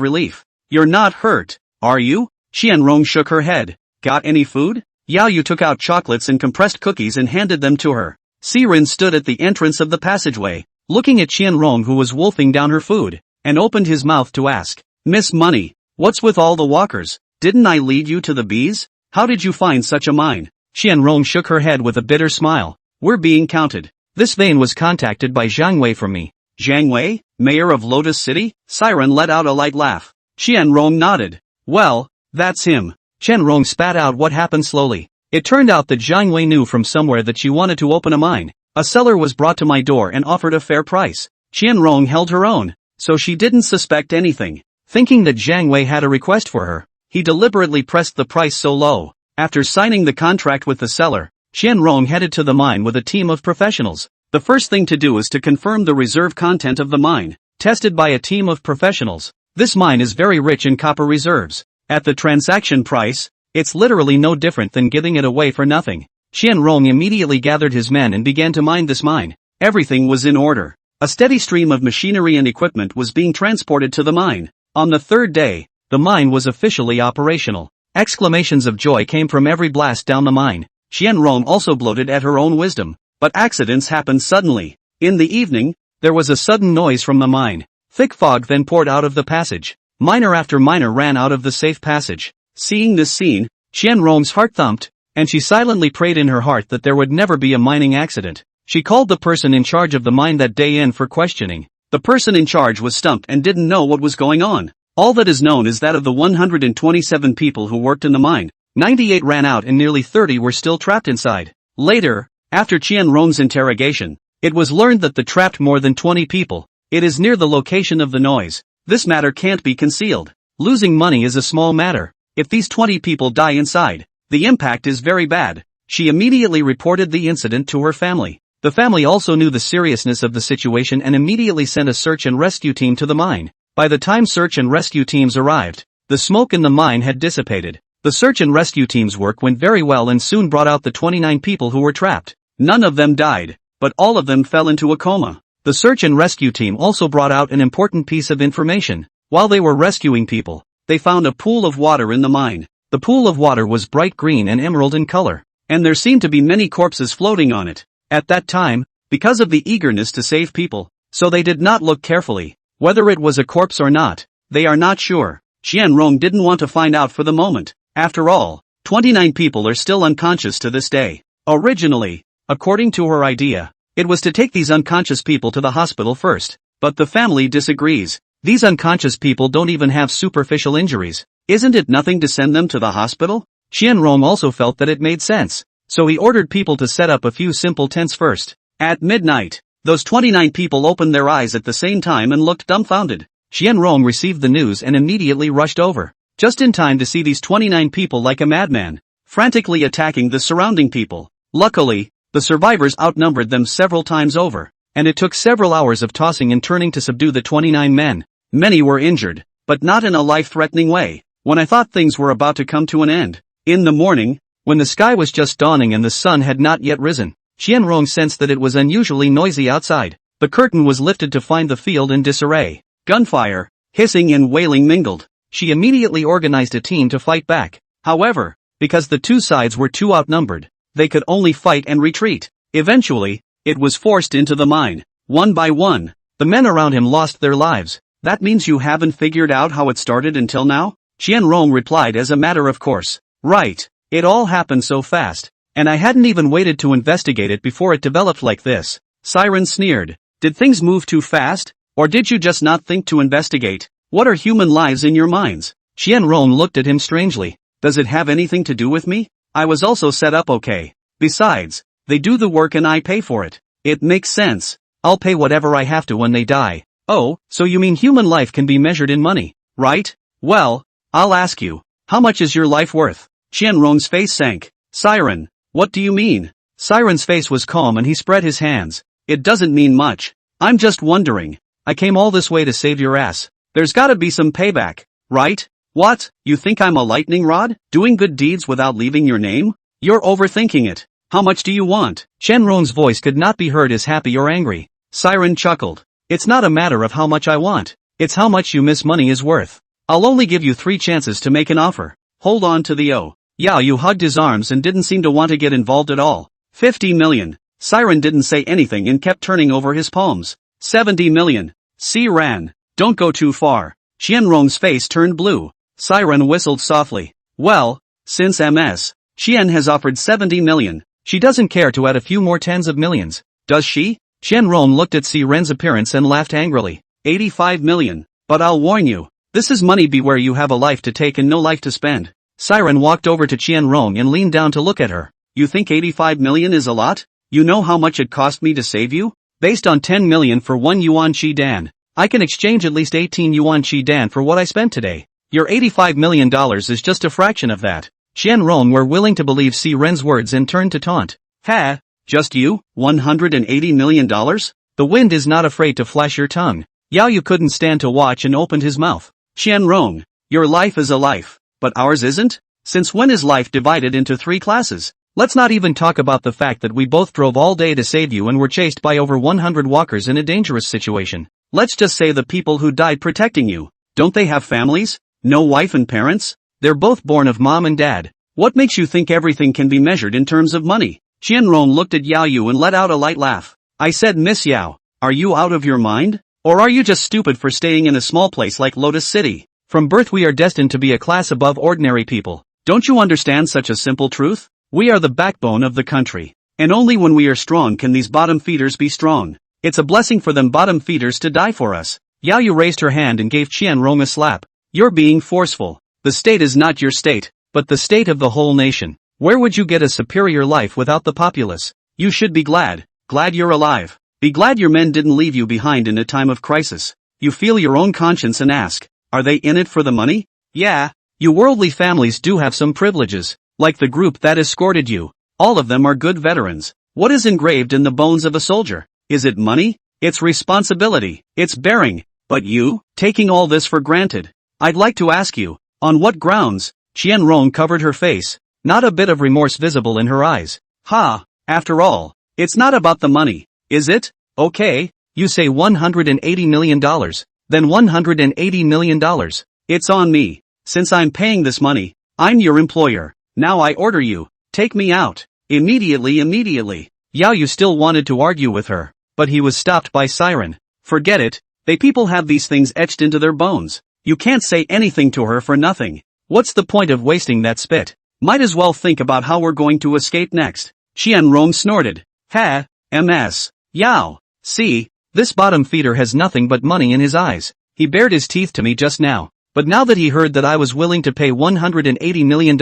relief. You're not hurt, are you? Qianrong shook her head. Got any food? Yao Yu took out chocolates and compressed cookies and handed them to her. Siren stood at the entrance of the passageway, looking at Qianrong who was wolfing down her food, and opened his mouth to ask, Miss Money, what's with all the walkers? Didn't I lead you to the bees? How did you find such a mine? Qianrong shook her head with a bitter smile. We're being counted. This vein was contacted by Zhang Wei from me. Zhang Wei, mayor of Lotus City? Siren let out a light laugh. Qianrong nodded. Well, that's him. Qianrong spat out what happened slowly. It turned out that Zhang Wei knew from somewhere that she wanted to open a mine. A seller was brought to my door and offered a fair price. Qianrong held her own, so she didn't suspect anything. Thinking that Zhang Wei had a request for her, he deliberately pressed the price so low. After signing the contract with the seller, Qianrong headed to the mine with a team of professionals. The first thing to do is to confirm the reserve content of the mine, tested by a team of professionals. This mine is very rich in copper reserves. At the transaction price, it's literally no different than giving it away for nothing. Qianrong immediately gathered his men and began to mine this mine. Everything was in order. A steady stream of machinery and equipment was being transported to the mine. On the third day, the mine was officially operational. Exclamations of joy came from every blast down the mine. Qianrong also gloated at her own wisdom. But accidents happened suddenly. In the evening, there was a sudden noise from the mine. Thick fog then poured out of the passage. Miner after miner ran out of the safe passage. Seeing this scene, Qianrong's heart thumped, and she silently prayed in her heart that there would never be a mining accident. She called the person in charge of the mine that day in for questioning. The person in charge was stumped and didn't know what was going on. All that is known is that of the 127 people who worked in the mine, 98 ran out and nearly 30 were still trapped inside. Later, after Qianrong's interrogation, it was learned that the trapped more than 20 people. It is near the location of the noise. This matter can't be concealed. Losing money is a small matter. If these 20 people die inside, the impact is very bad. She immediately reported the incident to her family. The family also knew the seriousness of the situation and immediately sent a search and rescue team to the mine. By the time search and rescue teams arrived, the smoke in the mine had dissipated. The search and rescue team's work went very well and soon brought out the 29 people who were trapped. None of them died, but all of them fell into a coma. The search and rescue team also brought out an important piece of information. While they were rescuing people, they found a pool of water in the mine. The pool of water was bright green and emerald in color, and there seemed to be many corpses floating on it. At that time, because of the eagerness to save people, so they did not look carefully. Whether it was a corpse or not, they are not sure. Qianrong didn't want to find out for the moment. After all, 29 people are still unconscious to this day. Originally, according to her idea, it was to take these unconscious people to the hospital first. But the family disagrees. These unconscious people don't even have superficial injuries. Isn't it nothing to send them to the hospital? Qianrong also felt that it made sense. So he ordered people to set up a few simple tents first. At midnight, those 29 people opened their eyes at the same time and looked dumbfounded. Qianrong received the news and immediately rushed over, just in time to see these 29 people like a madman, frantically attacking the surrounding people. Luckily, the survivors outnumbered them several times over, and it took several hours of tossing and turning to subdue the 29 men. Many were injured, but not in a life-threatening way. When I thought things were about to come to an end, in the morning, when the sky was just dawning and the sun had not yet risen, Qianrong sensed that it was unusually noisy outside. The curtain was lifted to find the field in disarray. Gunfire, hissing and wailing mingled. She immediately organized a team to fight back. However, because the two sides were too outnumbered, they could only fight and retreat. Eventually, it was forced into the mine. One by one, the men around him lost their lives. That means you haven't figured out how it started until now? Qianrong replied as a matter of course. Right. It all happened so fast. And I hadn't even waited to investigate it before it developed like this. Siren sneered. Did things move too fast? Or did you just not think to investigate? What are human lives in your minds? Qianrong looked at him strangely. Does it have anything to do with me? I was also set up okay. Besides, they do the work and I pay for it. It makes sense. I'll pay whatever I have to when they die. Oh, so you mean human life can be measured in money, right? Well, I'll ask you, how much is your life worth? Qianrong's face sank. Siren. What do you mean? Siren's face was calm and he spread his hands. It doesn't mean much. I'm just wondering. I came all this way to save your ass. There's gotta be some payback, right? What? You think I'm a lightning rod? Doing good deeds without leaving your name? You're overthinking it. How much do you want? Qianrong's voice could not be heard as happy or angry. Siren chuckled. It's not a matter of how much I want. It's how much you miss money is worth. I'll only give you 3 chances to make an offer. Hold on to the O. Yao Yu hugged his arms and didn't seem to want to get involved at all. 50 million. Siren didn't say anything and kept turning over his palms. 70 million. Ran. Don't go too far. Qianrong's face turned blue. Siren whistled softly. Well, since MS. Chen has offered 70 million. She doesn't care to add a few more tens of millions, does she? Chen Rong looked at Siren's appearance and laughed angrily. 85 million. But I'll warn you. This is money beware, you have a life to take and no life to spend. Siren walked over to Chen Rong and leaned down to look at her. You think 85 million is a lot? You know how much it cost me to save you? Based on 10 million for 1 yuan chi dan, I can exchange at least 18 yuan chi dan for what I spent today. Your $85 million is just a fraction of that. Chen Rong were willing to believe Siren's words and turned to taunt. Ha! Just you? $180 million? The wind is not afraid to flash your tongue. Yao Yu couldn't stand to watch and opened his mouth. Chen Rong, your life is a life, but ours isn't? Since when is life divided into 3 classes? Let's not even talk about the fact that we both drove all day to save you and were chased by over 100 walkers in a dangerous situation. Let's just say the people who died protecting you. Don't they have families? No wife and parents? They're both born of mom and dad. What makes you think everything can be measured in terms of money? Chen Rong looked at Yao Yu and let out a light laugh. I said, Miss Yao, are you out of your mind? Or are you just stupid for staying in a small place like Lotus City? From birth we are destined to be a class above ordinary people. Don't you understand such a simple truth? We are the backbone of the country. And only when we are strong can these bottom feeders be strong. It's a blessing for them bottom feeders to die for us. Yao Yu raised her hand and gave Chen Rong a slap. You're being forceful. The state is not your state, but the state of the whole nation. Where would you get a superior life without the populace? You should be glad. Glad you're alive. Be glad your men didn't leave you behind in a time of crisis. You feel your own conscience and ask, are they in it for the money? Yeah. You worldly families do have some privileges, like the group that escorted you. All of them are good veterans. What is engraved in the bones of a soldier? Is it money? It's responsibility. It's bearing. But you, taking all this for granted. I'd like to ask you, on what grounds? Chen Rong covered her face, not a bit of remorse visible in her eyes. Ha, after all, it's not about the money, is it? Okay, you say $180 million, then $180 million. It's on me. Since I'm paying this money, I'm your employer. Now I order you, take me out. Immediately. Yao Yu still wanted to argue with her, but he was stopped by Siren. Forget it, they people have these things etched into their bones. You can't say anything to her for nothing. What's the point of wasting that spit? Might as well think about how we're going to escape next. Chen Rong snorted. Ha, ms. Yao. See, this bottom feeder has nothing but money in his eyes. He bared his teeth to me just now. But now that he heard that I was willing to pay $180 million,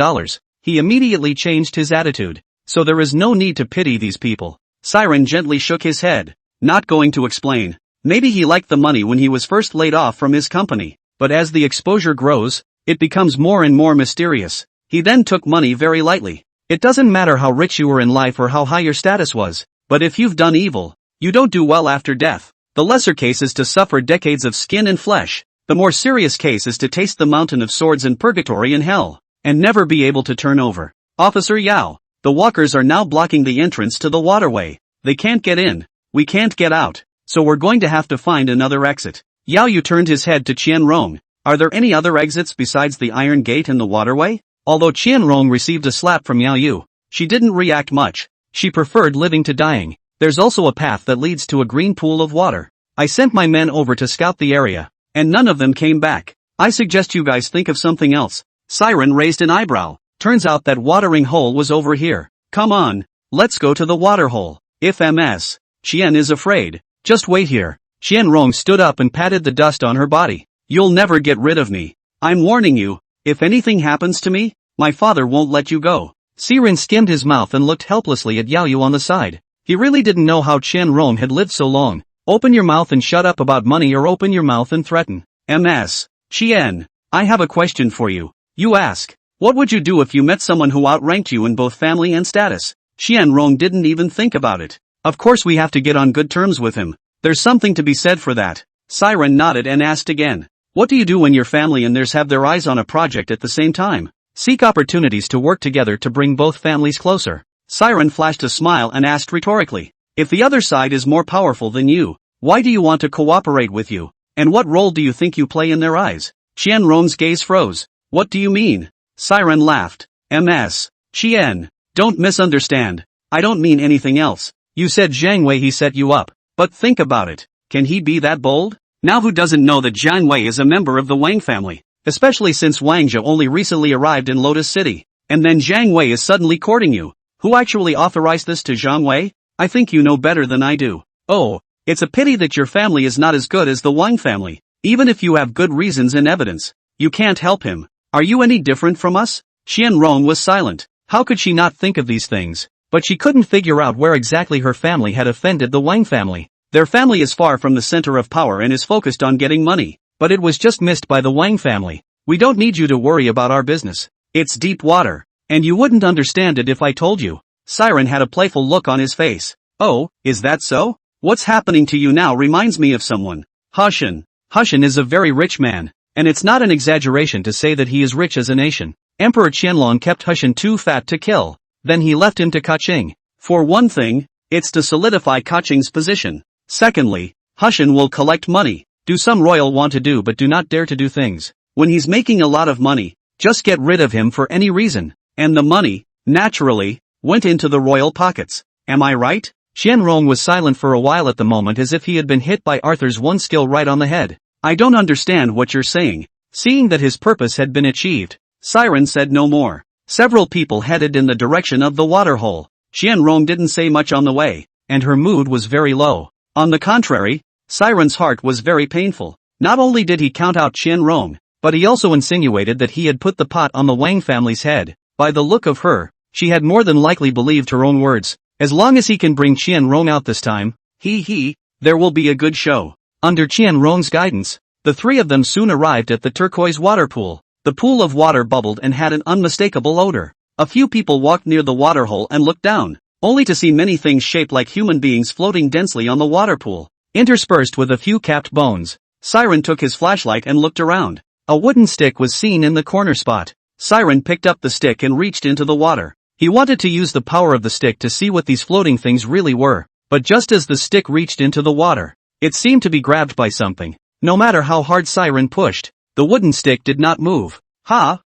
he immediately changed his attitude. So there is no need to pity these people. Siren gently shook his head. Not going to explain. Maybe he liked the money when he was first laid off from his company. But as the exposure grows, it becomes more and more mysterious. He then took money very lightly. It doesn't matter how rich you were in life or how high your status was, but if you've done evil, you don't do well after death. The lesser case is to suffer decades of skin and flesh. The more serious case is to taste the mountain of swords in purgatory and hell, and never be able to turn over. Officer Yao, the walkers are now blocking the entrance to the waterway. They can't get in. We can't get out. So we're going to have to find another exit. Yao Yu turned his head to Chen Rong. Are there any other exits besides the iron gate and the waterway? Although Chen Rong received a slap from Yao Yu, she didn't react much. She preferred living to dying. There's also a path that leads to a green pool of water. I sent my men over to scout the area, and none of them came back. I suggest you guys think of something else. Siren raised an eyebrow. Turns out that watering hole was over here. Come on, let's go to the water hole. If Ms. Chen is afraid, just wait here. Chen Rong stood up and patted the dust on her body. You'll never get rid of me. I'm warning you, if anything happens to me, my father won't let you go. Siren skimmed his mouth and looked helplessly at Yao Yu on the side. He really didn't know how Chen Rong had lived so long. Open your mouth and shut up about money, or open your mouth and threaten. Ms. Chen, I have a question for you. You ask, what would you do if you met someone who outranked you in both family and status? Chen Rong didn't even think about it. Of course we have to get on good terms with him. There's something to be said for that. Siren nodded and asked again. What do you do when your family and theirs have their eyes on a project at the same time? Seek opportunities to work together to bring both families closer. Siren flashed a smile and asked rhetorically. If the other side is more powerful than you, why do you want to cooperate with you? And what role do you think you play in their eyes? Chen Rong's gaze froze. What do you mean? Siren laughed. Ms. Chen, don't misunderstand. I don't mean anything else. You said Zhang Wei he set you up. But think about it. Can he be that bold? Now who doesn't know that Zhang Wei is a member of the Wang family? Especially since Wang Zhe only recently arrived in Lotus City. And then Zhang Wei is suddenly courting you. Who actually authorized this to Zhang Wei? I think you know better than I do. Oh, it's a pity that your family is not as good as the Wang family. Even if you have good reasons and evidence, you can't help him. Are you any different from us? Qianrong was silent. How could she not think of these things? But she couldn't figure out where exactly her family had offended the Wang family. Their family is far from the center of power and is focused on getting money. But it was just missed by the Wang family. We don't need you to worry about our business. It's deep water. And you wouldn't understand it if I told you. Siren had a playful look on his face. Oh, is that so? What's happening to you now reminds me of someone. Hushan. Hushan is a very rich man. And it's not an exaggeration to say that he is rich as a nation. Emperor Qianlong kept Hushan too fat to kill. Then he left him to Kaching. For one thing, it's to solidify Kaching's position. Secondly, Hushan will collect money. Do some royal want to do but do not dare to do things. When he's making a lot of money, just get rid of him for any reason. And the money, naturally, went into the royal pockets. Am I right? Qianrong was silent for a while at the moment as if he had been hit by Arthur's one skill right on the head. I don't understand what you're saying. Seeing that his purpose had been achieved, Siren said no more. Several people headed in the direction of the waterhole. Qianrong didn't say much on the way, and her mood was very low. On the contrary, Siren's heart was very painful. Not only did he count out Qianrong, but he also insinuated that he had put the pot on the Wang family's head. By the look of her, she had more than likely believed her own words. As long as he can bring Qianrong out this time, there will be a good show. Under Qianrong's guidance, the three of them soon arrived at the turquoise water pool. The pool of water bubbled and had an unmistakable odor. A few people walked near the waterhole and looked down, only to see many things shaped like human beings floating densely on the water pool, interspersed with a few capped bones. Siren took his flashlight and looked around. A wooden stick was seen in the corner spot. Siren picked up the stick and reached into the water. He wanted to use the power of the stick to see what these floating things really were, but just as the stick reached into the water, it seemed to be grabbed by something. No matter how hard Siren pushed, the wooden stick did not move.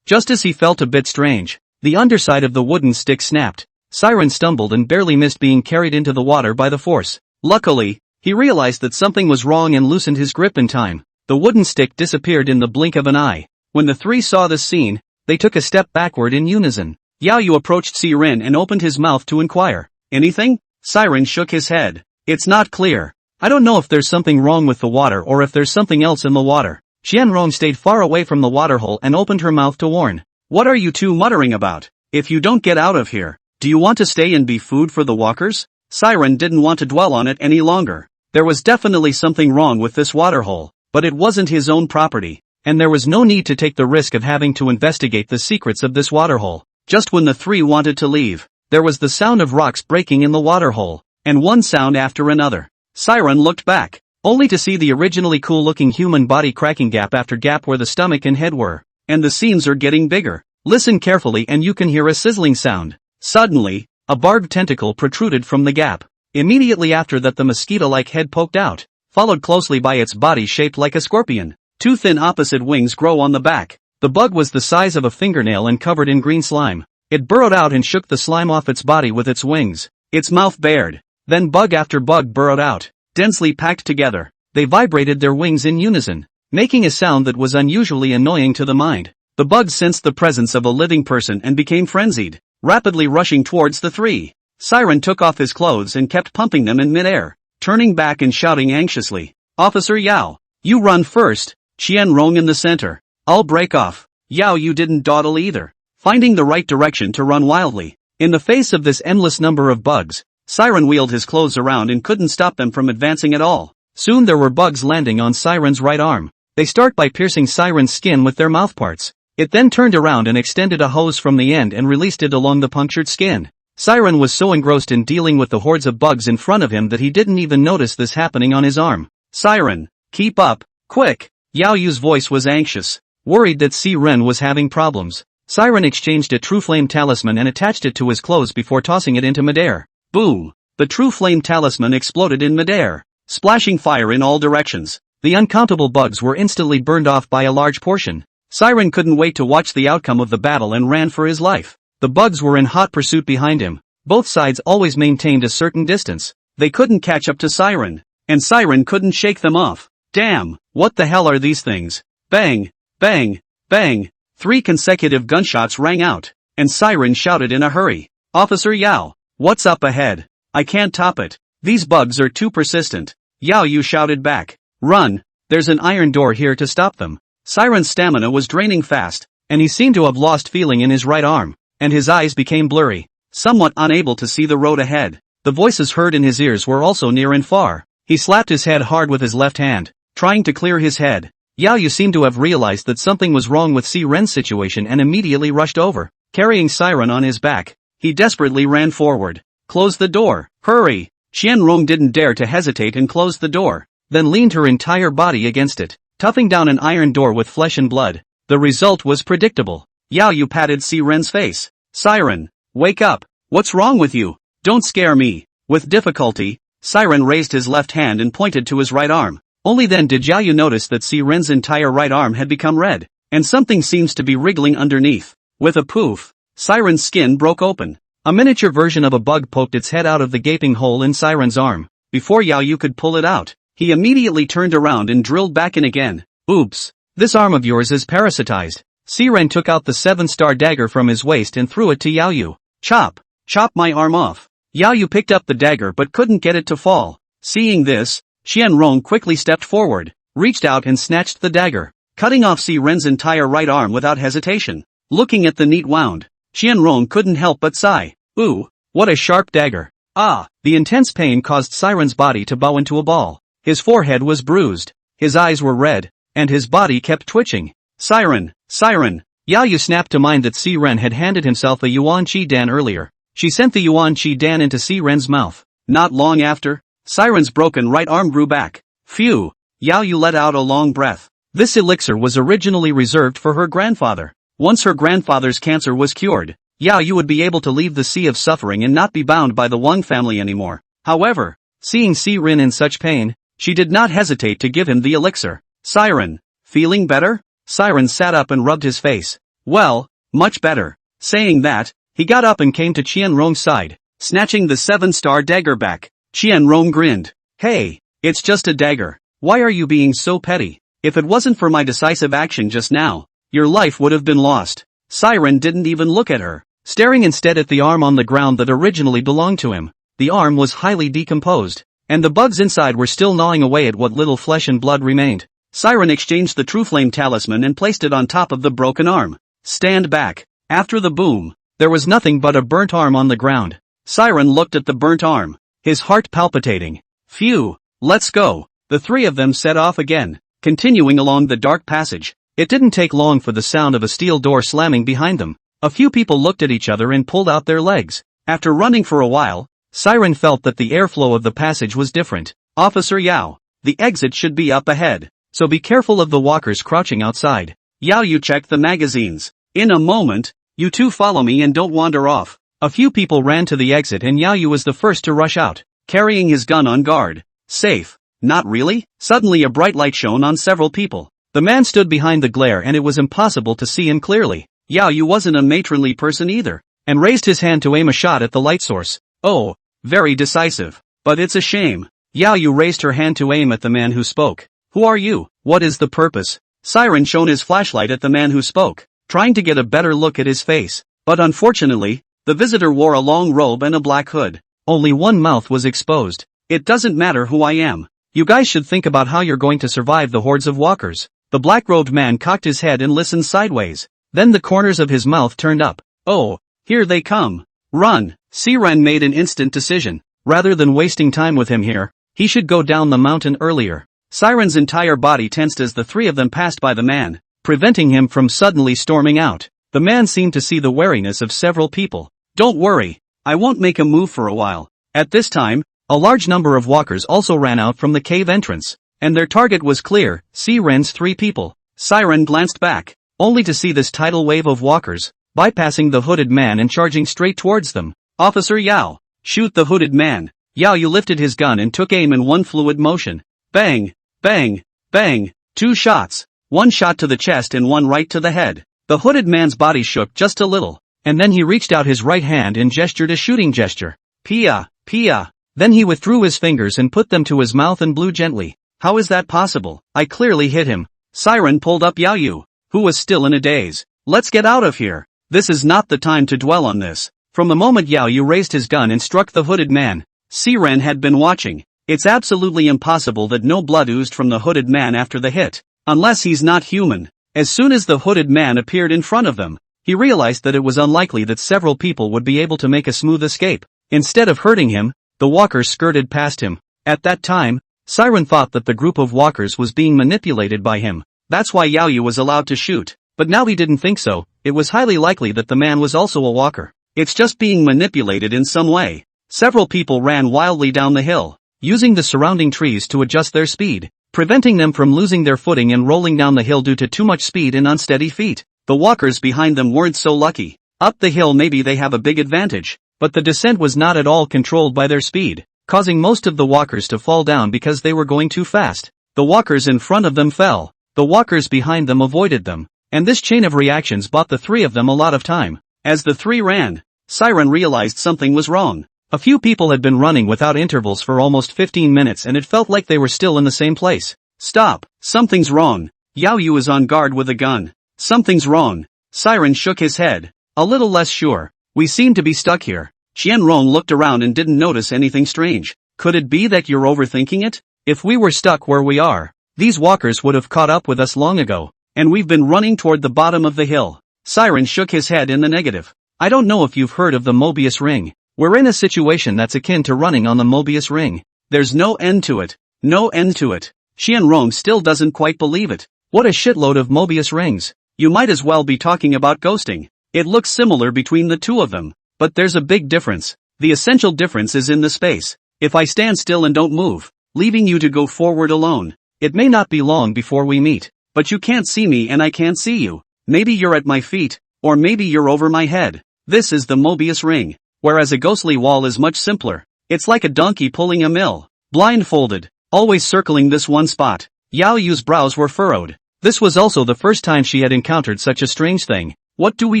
Just as he felt a bit strange, the underside of the wooden stick snapped. Siren stumbled and barely missed being carried into the water by the force. Luckily, he realized that something was wrong and loosened his grip in time. The wooden stick disappeared in the blink of an eye. When the three saw this scene, they took a step backward in unison. Yao Yu approached Siren and opened his mouth to inquire. Anything? Siren shook his head. It's not clear. I don't know if there's something wrong with the water or if there's something else in the water. Qianrong stayed far away from the waterhole and opened her mouth to warn. What are you two muttering about? If you don't get out of here, do you want to stay and be food for the walkers? Siren didn't want to dwell on it any longer. There was definitely something wrong with this waterhole, but it wasn't his own property, and there was no need to take the risk of having to investigate the secrets of this waterhole. Just when the three wanted to leave, there was the sound of rocks breaking in the waterhole, and one sound after another. Siren looked back, only to see the originally cool-looking human body cracking gap after gap where the stomach and head were. And the seams are getting bigger. Listen carefully and you can hear a sizzling sound. Suddenly, a barbed tentacle protruded from the gap. Immediately after that the mosquito-like head poked out, followed closely by its body shaped like a scorpion. Two thin opposite wings grow on the back. The bug was the size of a fingernail and covered in green slime. It burrowed out and shook the slime off its body with its wings. Its mouth bared. Then bug after bug burrowed out, densely packed together. They vibrated their wings in unison, making a sound that was unusually annoying to the mind. The bugs sensed the presence of a living person and became frenzied, rapidly rushing towards the three. Siren took off his clothes and kept pumping them in midair, turning back and shouting anxiously. Officer Yao, you run first. Qianrong in the center. I'll break off. Yao Yu didn't dawdle either, finding the right direction to run wildly. In the face of this endless number of bugs, Siren wheeled his clothes around and couldn't stop them from advancing at all. Soon there were bugs landing on Siren's right arm. They start by piercing Siren's skin with their mouthparts. It then turned around and extended a hose from the end and released it along the punctured skin. Siren was so engrossed in dealing with the hordes of bugs in front of him that he didn't even notice this happening on his arm. Siren, keep up, quick! Yao Yu's voice was anxious, worried that Siren was having problems. Siren exchanged a true flame talisman and attached it to his clothes before tossing it into midair. Boom! The true flame talisman exploded in midair, splashing fire in all directions. The uncountable bugs were instantly burned off by a large portion. Siren couldn't wait to watch the outcome of the battle and ran for his life. The bugs were in hot pursuit behind him. Both sides always maintained a certain distance. They couldn't catch up to Siren, and Siren couldn't shake them off. Damn, what the hell are these things? Bang, bang, bang. 3 consecutive gunshots rang out, and Siren shouted in a hurry. Officer Yao, what's up ahead? I can't top it. These bugs are too persistent. Yao Yu shouted back. Run, there's an iron door here to stop them. Siren's stamina was draining fast, and he seemed to have lost feeling in his right arm, and his eyes became blurry, somewhat unable to see the road ahead. The voices heard in his ears were also near and far. He slapped his head hard with his left hand, trying to clear his head. Yao Yu seemed to have realized that something was wrong with Siren's situation and immediately rushed over, carrying Siren on his back. He desperately ran forward. Close the door, hurry! Qianrong didn't dare to hesitate and closed the door, then leaned her entire body against it, toughing down an iron door with flesh and blood. The result was predictable. Yao Yu patted Siren's face. Siren, wake up! What's wrong with you? Don't scare me. With difficulty, Siren raised his left hand and pointed to his right arm. Only then did Yao Yu notice that Siren's entire right arm had become red, and something seems to be wriggling underneath. With a poof, Siren's skin broke open. A miniature version of a bug poked its head out of the gaping hole in Siren's arm. Before Yao Yu could pull it out, he immediately turned around and drilled back in again. Oops, this arm of yours is parasitized. Siren took out the 7-star dagger from his waist and threw it to Yao Yu. Chop! Chop my arm off! Yao Yu picked up the dagger but couldn't get it to fall. Seeing this, Qianrong quickly stepped forward, reached out and snatched the dagger, cutting off Siren's entire right arm without hesitation. Looking at the neat wound, Qianrong couldn't help but sigh. Ooh, what a sharp dagger. Ah, the intense pain caused Siren's body to bow into a ball. His forehead was bruised, his eyes were red, and his body kept twitching. Siren, Siren! Yao Yu snapped to mind that Siren had handed himself a Yuan Qi Dan earlier. She sent the Yuan Qi Dan into Siren's mouth. Not long after, Siren's broken right arm grew back. Phew! Yao Yu let out a long breath. This elixir was originally reserved for her grandfather. Once her grandfather's cancer was cured, Yao Yu would be able to leave the sea of suffering and not be bound by the Wang family anymore. However, seeing Siren in such pain, she did not hesitate to give him the elixir. Siren, feeling better? Siren sat up and rubbed his face. Well, much better. Saying that, he got up and came to Qianrong's side, snatching the 7-star dagger back. Qianrong grinned. Hey, it's just a dagger. Why are you being so petty? If it wasn't for my decisive action just now, your life would have been lost. Siren didn't even look at her, staring instead at the arm on the ground that originally belonged to him. The arm was highly decomposed, and the bugs inside were still gnawing away at what little flesh and blood remained. Siren exchanged the True Flame talisman and placed it on top of the broken arm. Stand back. After the boom, there was nothing but a burnt arm on the ground. Siren looked at the burnt arm, his heart palpitating. Phew, let's go. The three of them set off again, continuing along the dark passage. It didn't take long for the sound of a steel door slamming behind them. A few people looked at each other and pulled out their legs. After running for a while, Siren felt that the airflow of the passage was different. Officer Yao, the exit should be up ahead, so be careful of the walkers crouching outside. Yao Yu checked the magazines. In a moment, you two follow me and don't wander off. A few people ran to the exit and Yao Yu was the first to rush out, carrying his gun on guard. Safe. Not really? Suddenly a bright light shone on several people. The man stood behind the glare and it was impossible to see him clearly. Yao Yu wasn't a matronly person either, and raised his hand to aim a shot at the light source. Oh, very decisive. But it's a shame. Yao Yu raised her hand to aim at the man who spoke. Who are you? What is the purpose? Siren shone his flashlight at the man who spoke, trying to get a better look at his face. But unfortunately, the visitor wore a long robe and a black hood. Only one mouth was exposed. It doesn't matter who I am. You guys should think about how you're going to survive the hordes of walkers. The black-robed man cocked his head and listened sideways. Then the corners of his mouth turned up. Oh, here they come. Run. Siren made an instant decision. Rather than wasting time with him here, he should go down the mountain earlier. Siren's entire body tensed as the three of them passed by the man, preventing him from suddenly storming out. The man seemed to see the wariness of several people. Don't worry, I won't make a move for a while. At this time, a large number of walkers also ran out from the cave entrance, and their target was clear, Siren's three people. Siren glanced back, only to see this tidal wave of walkers, bypassing the hooded man and charging straight towards them. Officer Yao, shoot the hooded man. Yao Yu lifted his gun and took aim in one fluid motion. Bang, bang, bang, 2 shots, 1 shot to the chest and 1 right to the head. The hooded man's body shook just a little, and then he reached out his right hand and gestured a shooting gesture. Pia, Pia. Then he withdrew his fingers and put them to his mouth and blew gently. How is that possible? I clearly hit him. Siren pulled up Yao Yu, who was still in a daze. Let's get out of here. This is not the time to dwell on this. From the moment Yao Yu raised his gun and struck the hooded man, Siren had been watching. It's absolutely impossible that no blood oozed from the hooded man after the hit. Unless he's not human. As soon as the hooded man appeared in front of them, he realized that it was unlikely that several people would be able to make a smooth escape. Instead of hurting him, the walkers skirted past him. At that time, Siren thought that the group of walkers was being manipulated by him. That's why Yao Yu was allowed to shoot. But now he didn't think so. It was highly likely that the man was also a walker. It's just being manipulated in some way. Several people ran wildly down the hill, using the surrounding trees to adjust their speed, preventing them from losing their footing and rolling down the hill due to too much speed and unsteady feet. The walkers behind them weren't so lucky. Up the hill maybe they have a big advantage, but the descent was not at all controlled by their speed, causing most of the walkers to fall down because they were going too fast. The walkers in front of them fell. The walkers behind them avoided them, and this chain of reactions bought the three of them a lot of time. As the three ran, Siren realized something was wrong. A few people had been running without intervals for almost 15 minutes and it felt like they were still in the same place. Stop! Something's wrong. Yao Yu is on guard with a gun. Something's wrong. Siren shook his head. A little less sure. We seem to be stuck here. Qianrong looked around and didn't notice anything strange. Could it be that you're overthinking it? If we were stuck where we are, these walkers would have caught up with us long ago, and we've been running toward the bottom of the hill. Siren shook his head in the negative. I don't know if you've heard of the Mobius ring. We're in a situation that's akin to running on the Mobius ring. There's no end to it. No end to it. Qianrong still doesn't quite believe it. What a shitload of Mobius rings. You might as well be talking about ghosting. It looks similar between the two of them, but there's a big difference. The essential difference is in the space. If I stand still and don't move, leaving you to go forward alone, it may not be long before we meet, but you can't see me and I can't see you. Maybe you're at my feet, or maybe you're over my head. This is the Mobius ring. Whereas a ghostly wall is much simpler. It's like a donkey pulling a mill. Blindfolded, always circling this one spot. Yao Yu's brows were furrowed. This was also the first time she had encountered such a strange thing. What do we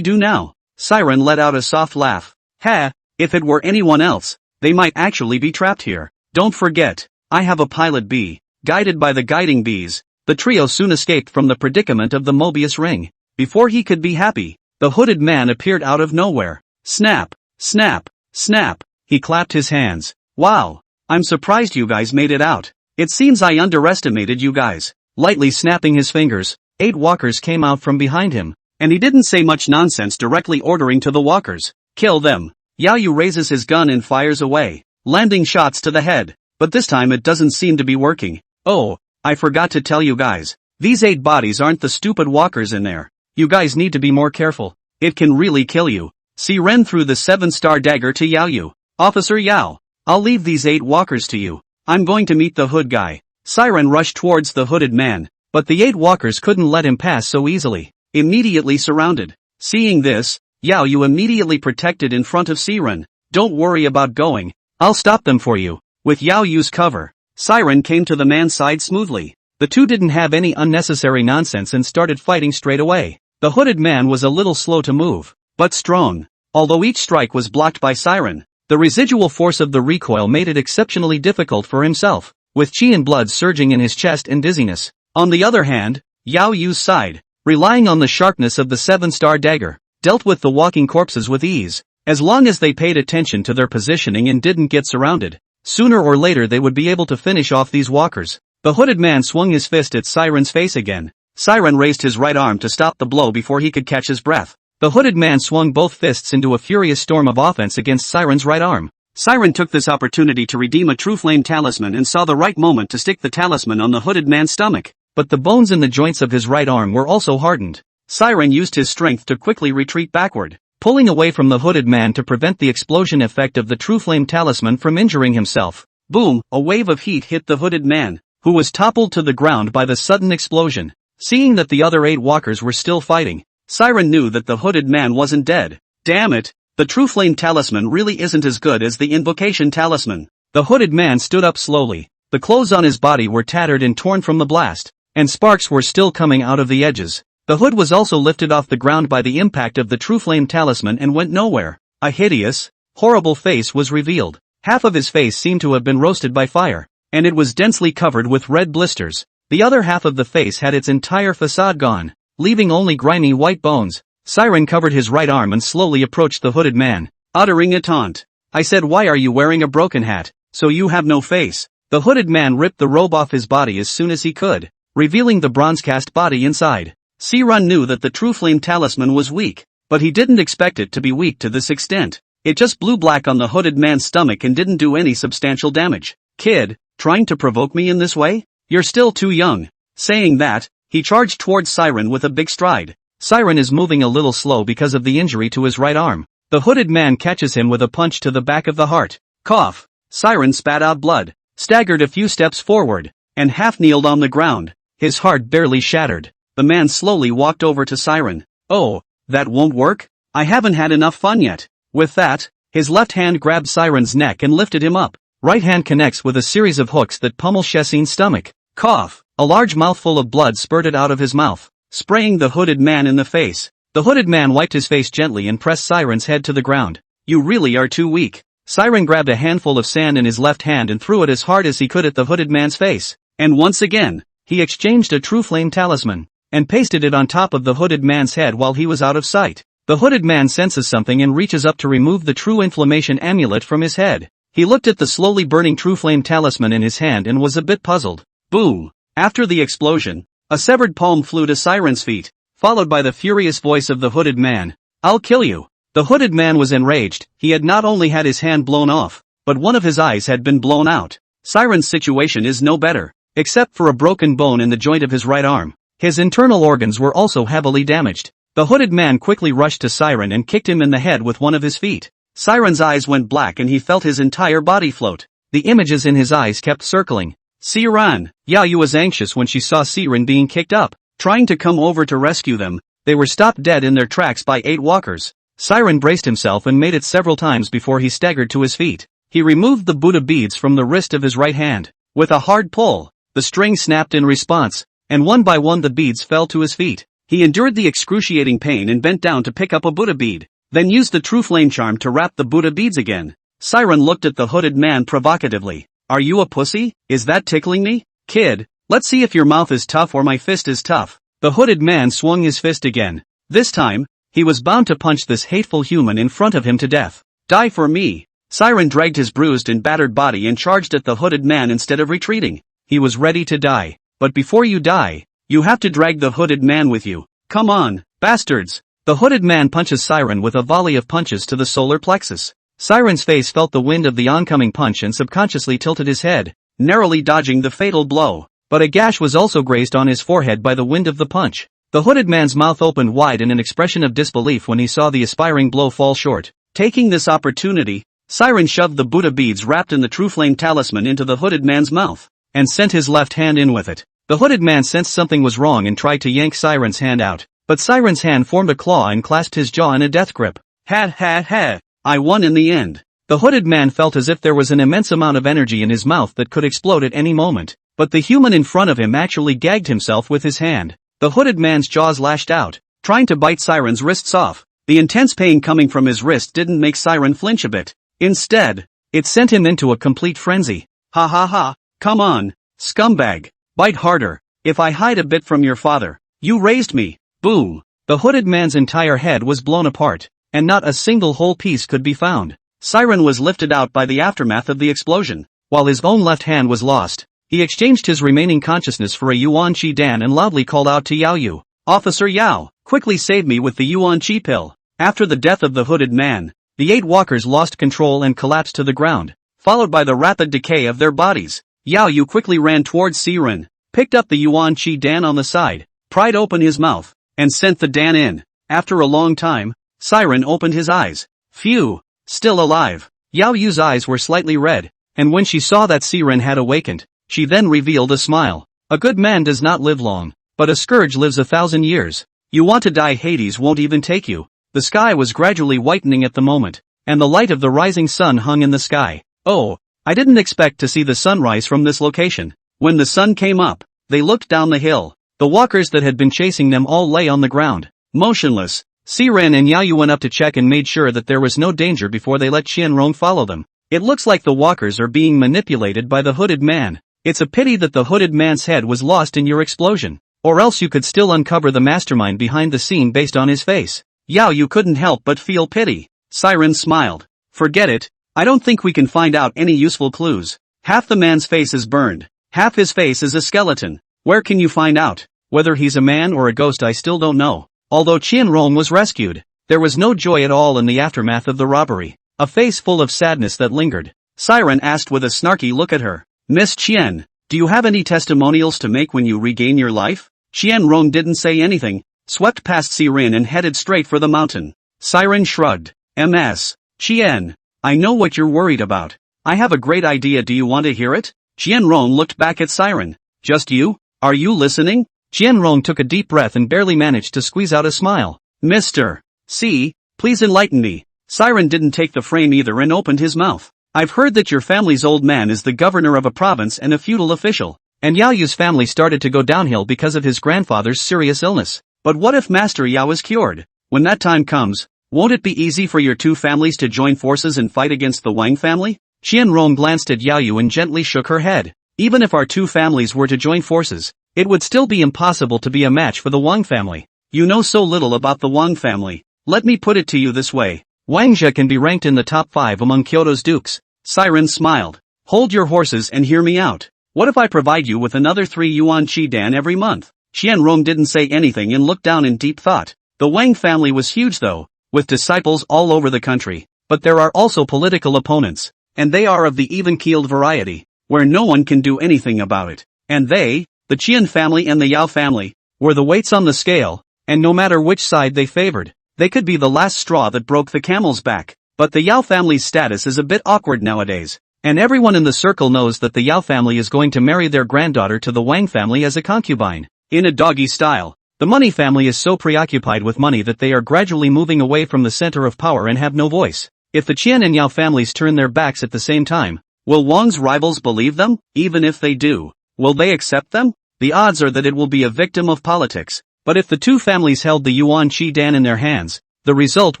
do now? Siren let out a soft laugh. Ha, if it were anyone else, they might actually be trapped here. Don't forget, I have a pilot bee. Guided by the guiding bees, the trio soon escaped from the predicament of the Mobius ring. Before he could be happy, the hooded man appeared out of nowhere. Snap! Snap! Snap! He clapped his hands. Wow! I'm surprised you guys made it out. It seems I underestimated you guys. Lightly snapping his fingers, 8 walkers came out from behind him, and he didn't say much nonsense, directly ordering to the walkers, kill them. Yao Yu raises his gun and fires away, landing shots to the head, but this time it doesn't seem to be working. Oh, I forgot to tell you guys, these 8 bodies aren't the stupid walkers in there. You guys need to be more careful. It can really kill you. Siren threw the 7-star dagger to Yao Yu. Officer Yao, I'll leave these 8 walkers to you. I'm going to meet the hood guy. Siren rushed towards the hooded man, but the 8 walkers couldn't let him pass so easily. Immediately surrounded. Seeing this, Yao Yu immediately protected in front of Siren. Don't worry about going. I'll stop them for you. With Yao Yu's cover, Siren came to the man's side smoothly. The two didn't have any unnecessary nonsense and started fighting straight away. The hooded man was a little slow to move, but strong. Although each strike was blocked by Siren, the residual force of the recoil made it exceptionally difficult for himself, with chi and blood surging in his chest and dizziness. On the other hand, Yao Yu's side, relying on the sharpness of the 7-star dagger, dealt with the walking corpses with ease. As long as they paid attention to their positioning and didn't get surrounded, sooner or later they would be able to finish off these walkers. The hooded man swung his fist at Siren's face again. Siren raised his right arm to stop the blow before he could catch his breath. The hooded man swung both fists into a furious storm of offense against Siren's right arm. Siren took this opportunity to redeem a true flame talisman and saw the right moment to stick the talisman on the hooded man's stomach. But the bones in the joints of his right arm were also hardened. Siren used his strength to quickly retreat backward, pulling away from the hooded man to prevent the explosion effect of the true flame talisman from injuring himself. Boom! A wave of heat hit the hooded man, who was toppled to the ground by the sudden explosion. Seeing that the other 8 walkers were still fighting, Siren knew that the hooded man wasn't dead. Damn it! The true flame talisman really isn't as good as the invocation talisman. The hooded man stood up slowly. The clothes on his body were tattered and torn from the blast, and sparks were still coming out of the edges. The hood was also lifted off the ground by the impact of the true flame talisman and went nowhere. A hideous, horrible face was revealed. Half of his face seemed to have been roasted by fire, and it was densely covered with red blisters. The other half of the face had its entire facade gone, leaving only grimy white bones. Siren covered his right arm and slowly approached the hooded man, uttering a taunt. I said, why are you wearing a broken hat? So you have no face. The hooded man ripped the robe off his body as soon as he could, revealing the bronze-cast body inside. Siren knew that the true flame talisman was weak, but he didn't expect it to be weak to this extent. It just blew black on the hooded man's stomach and didn't do any substantial damage. Kid, trying to provoke me in this way? You're still too young. Saying that, he charged towards Siren with a big stride. Siren is moving a little slow because of the injury to his right arm. The hooded man catches him with a punch to the back of the heart. Cough. Siren spat out blood, staggered a few steps forward, and half-kneeled on the ground, his heart barely shattered. The man slowly walked over to Siren. Oh, that won't work? I haven't had enough fun yet. With that, his left hand grabbed Siren's neck and lifted him up. Right hand connects with a series of hooks that pummel Shesin's stomach. Cough. A large mouthful of blood spurted out of his mouth, spraying the hooded man in the face. The hooded man wiped his face gently and pressed Siren's head to the ground. You really are too weak. Siren grabbed a handful of sand in his left hand and threw it as hard as he could at the hooded man's face. And once again, he exchanged a true flame talisman, and pasted it on top of the hooded man's head while he was out of sight. The hooded man senses something and reaches up to remove the true inflammation amulet from his head. He looked at the slowly burning true flame talisman in his hand and was a bit puzzled. Boom! After the explosion, a severed palm flew to Siren's feet, followed by the furious voice of the hooded man. I'll kill you. The hooded man was enraged. He had not only had his hand blown off, but one of his eyes had been blown out. Siren's situation is no better, except for a broken bone in the joint of his right arm. His internal organs were also heavily damaged. The hooded man quickly rushed to Siren and kicked him in the head with one of his feet. Siren's eyes went black and he felt his entire body float. The images in his eyes kept circling. Siren. Yaoyu was anxious when she saw Siren being kicked up, trying to come over to rescue them. They were stopped dead in their tracks by 8 walkers. Siren braced himself and made it several times before he staggered to his feet. He removed the Buddha beads from the wrist of his right hand. With a hard pull, the string snapped in response, and one by one the beads fell to his feet. He endured the excruciating pain and bent down to pick up a Buddha bead, then used the true flame charm to wrap the Buddha beads again. Siren looked at the hooded man provocatively. Are you a pussy? Is that tickling me? Kid, let's see if your mouth is tough or my fist is tough. The hooded man swung his fist again. This time, he was bound to punch this hateful human in front of him to death. Die for me. Siren dragged his bruised and battered body and charged at the hooded man instead of retreating. He was ready to die. But before you die, you have to drag the hooded man with you. Come on, bastards. The hooded man punches Siren with a volley of punches to the solar plexus. Siren's face felt the wind of the oncoming punch and subconsciously tilted his head, narrowly dodging the fatal blow. But a gash was also grazed on his forehead by the wind of the punch. The hooded man's mouth opened wide in an expression of disbelief when he saw the aspiring blow fall short. Taking this opportunity, Siren shoved the Buddha beads wrapped in the true flame talisman into the hooded man's mouth, and sent his left hand in with it. The hooded man sensed something was wrong and tried to yank Siren's hand out, but Siren's hand formed a claw and clasped his jaw in a death grip. Ha ha ha! I won in the end. The hooded man felt as if there was an immense amount of energy in his mouth that could explode at any moment, but the human in front of him actually gagged himself with his hand. The hooded man's jaws lashed out, trying to bite Siren's wrists off. The intense pain coming from his wrist didn't make Siren flinch a bit. Instead, it sent him into a complete frenzy. Ha ha ha, come on, scumbag, bite harder. If I hide a bit from your father, you raised me. Boom. The hooded man's entire head was blown apart, and not a single whole piece could be found. Siren was lifted out by the aftermath of the explosion. While his own left hand was lost, he exchanged his remaining consciousness for a Yuan Qi Dan and loudly called out to Yaoyu. Officer Yao, quickly save me with the Yuan Qi pill. After the death of the hooded man, the 8 walkers lost control and collapsed to the ground, followed by the rapid decay of their bodies. Yaoyu quickly ran towards Siren, picked up the Yuan Qi Dan on the side, pried open his mouth, and sent the Dan in. After a long time, Siren opened his eyes. Phew, still alive. Yaoyu's eyes were slightly red, and when she saw that Siren had awakened, she then revealed a smile. A good man does not live long, but a scourge lives 1,000 years. You want to die, Hades won't even take you. The sky was gradually whitening at the moment, and the light of the rising sun hung in the sky. Oh, I didn't expect to see the sunrise from this location. When the sun came up, they looked down the hill. The walkers that had been chasing them all lay on the ground, motionless. Siren and Yaoyu went up to check and made sure that there was no danger before they let Qianrong follow them. It looks like the walkers are being manipulated by the hooded man. It's a pity that the hooded man's head was lost in your explosion, or else you could still uncover the mastermind behind the scene based on his face. Yao Yu couldn't help but feel pity. Siren smiled. Forget it, I don't think we can find out any useful clues. Half the man's face is burned. Half his face is a skeleton. Where can you find out? Whether he's a man or a ghost I still don't know. Although Qianrong was rescued, there was no joy at all in the aftermath of the robbery. A face full of sadness that lingered. Siren asked with a snarky look at her. Miss Qian, do you have any testimonials to make when you regain your life? Qianrong didn't say anything, swept past Siren and headed straight for the mountain. Siren shrugged. Ms. Qian, I know what you're worried about. I have a great idea, do you want to hear it? Qianrong looked back at Siren. Just you? Are you listening? Qianrong took a deep breath and barely managed to squeeze out a smile. Mr. C, please enlighten me. Siren didn't take the frame either and opened his mouth. I've heard that your family's old man is the governor of a province and a feudal official, and Yao Yu's family started to go downhill because of his grandfather's serious illness. But what if Master Yao is cured? When that time comes, won't it be easy for your two families to join forces and fight against the Wang family? Qianrong glanced at Yao Yu and gently shook her head. Even if our two families were to join forces, it would still be impossible to be a match for the Wang family. You know so little about the Wang family. Let me put it to you this way. Wangzhe can be ranked in the top 5 among Kyoto's dukes. Siren smiled. Hold your horses and hear me out. What if I provide you with another 3 yuan chi dan every month? Qianrong didn't say anything and looked down in deep thought. The Wang family was huge though, with disciples all over the country. But there are also political opponents, and they are of the even-keeled variety, where no one can do anything about it. And they, the Qian family and the Yao family, were the weights on the scale, and no matter which side they favored, they could be the last straw that broke the camel's back. But the Yao family's status is a bit awkward nowadays, and everyone in the circle knows that the Yao family is going to marry their granddaughter to the Wang family as a concubine. In a doggy style, the Money family is so preoccupied with money that they are gradually moving away from the center of power and have no voice. If the Qian and Yao families turn their backs at the same time, will Wang's rivals believe them? Even if they do, will they accept them? The odds are that it will be a victim of politics. But if the two families held the Yuan Qi Dan in their hands, the result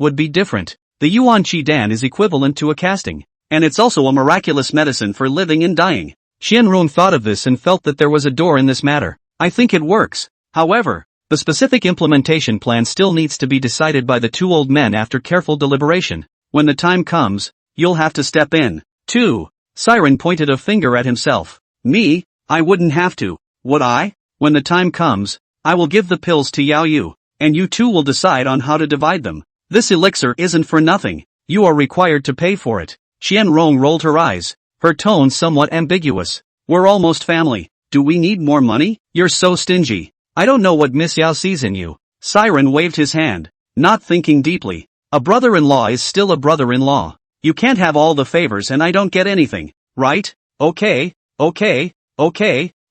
would be different. The Yuan Qi Dan is equivalent to a casting, and it's also a miraculous medicine for living and dying. Qianrong thought of this and felt that there was a door in this matter. I think it works. However, the specific implementation plan still needs to be decided by the two old men after careful deliberation. When the time comes, you'll have to step in. 2. Siren pointed a finger at himself. Me? I wouldn't have to, would I? When the time comes, I will give the pills to Yao Yu, and you two will decide on how to divide them. This elixir isn't for nothing. You are required to pay for it. Qianrong rolled her eyes, her tone somewhat ambiguous. We're almost family. Do we need more money? You're so stingy. I don't know what Miss Yao sees in you. Siren waved his hand, not thinking deeply. A brother-in-law is still a brother-in-law. You can't have all the favors and I don't get anything, right? Okay.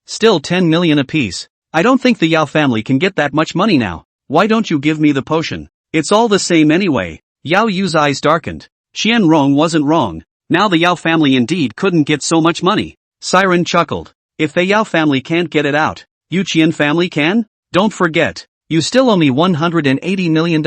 Still 10 million apiece. I don't think the Yao family can get that much money now. Why don't you give me the potion? It's all the same anyway. Yao Yu's eyes darkened. Qianrong wasn't wrong. Now the Yao family indeed couldn't get so much money. Siren chuckled. If the Yao family can't get it out, you Qian family can? Don't forget, you still owe me $180 million.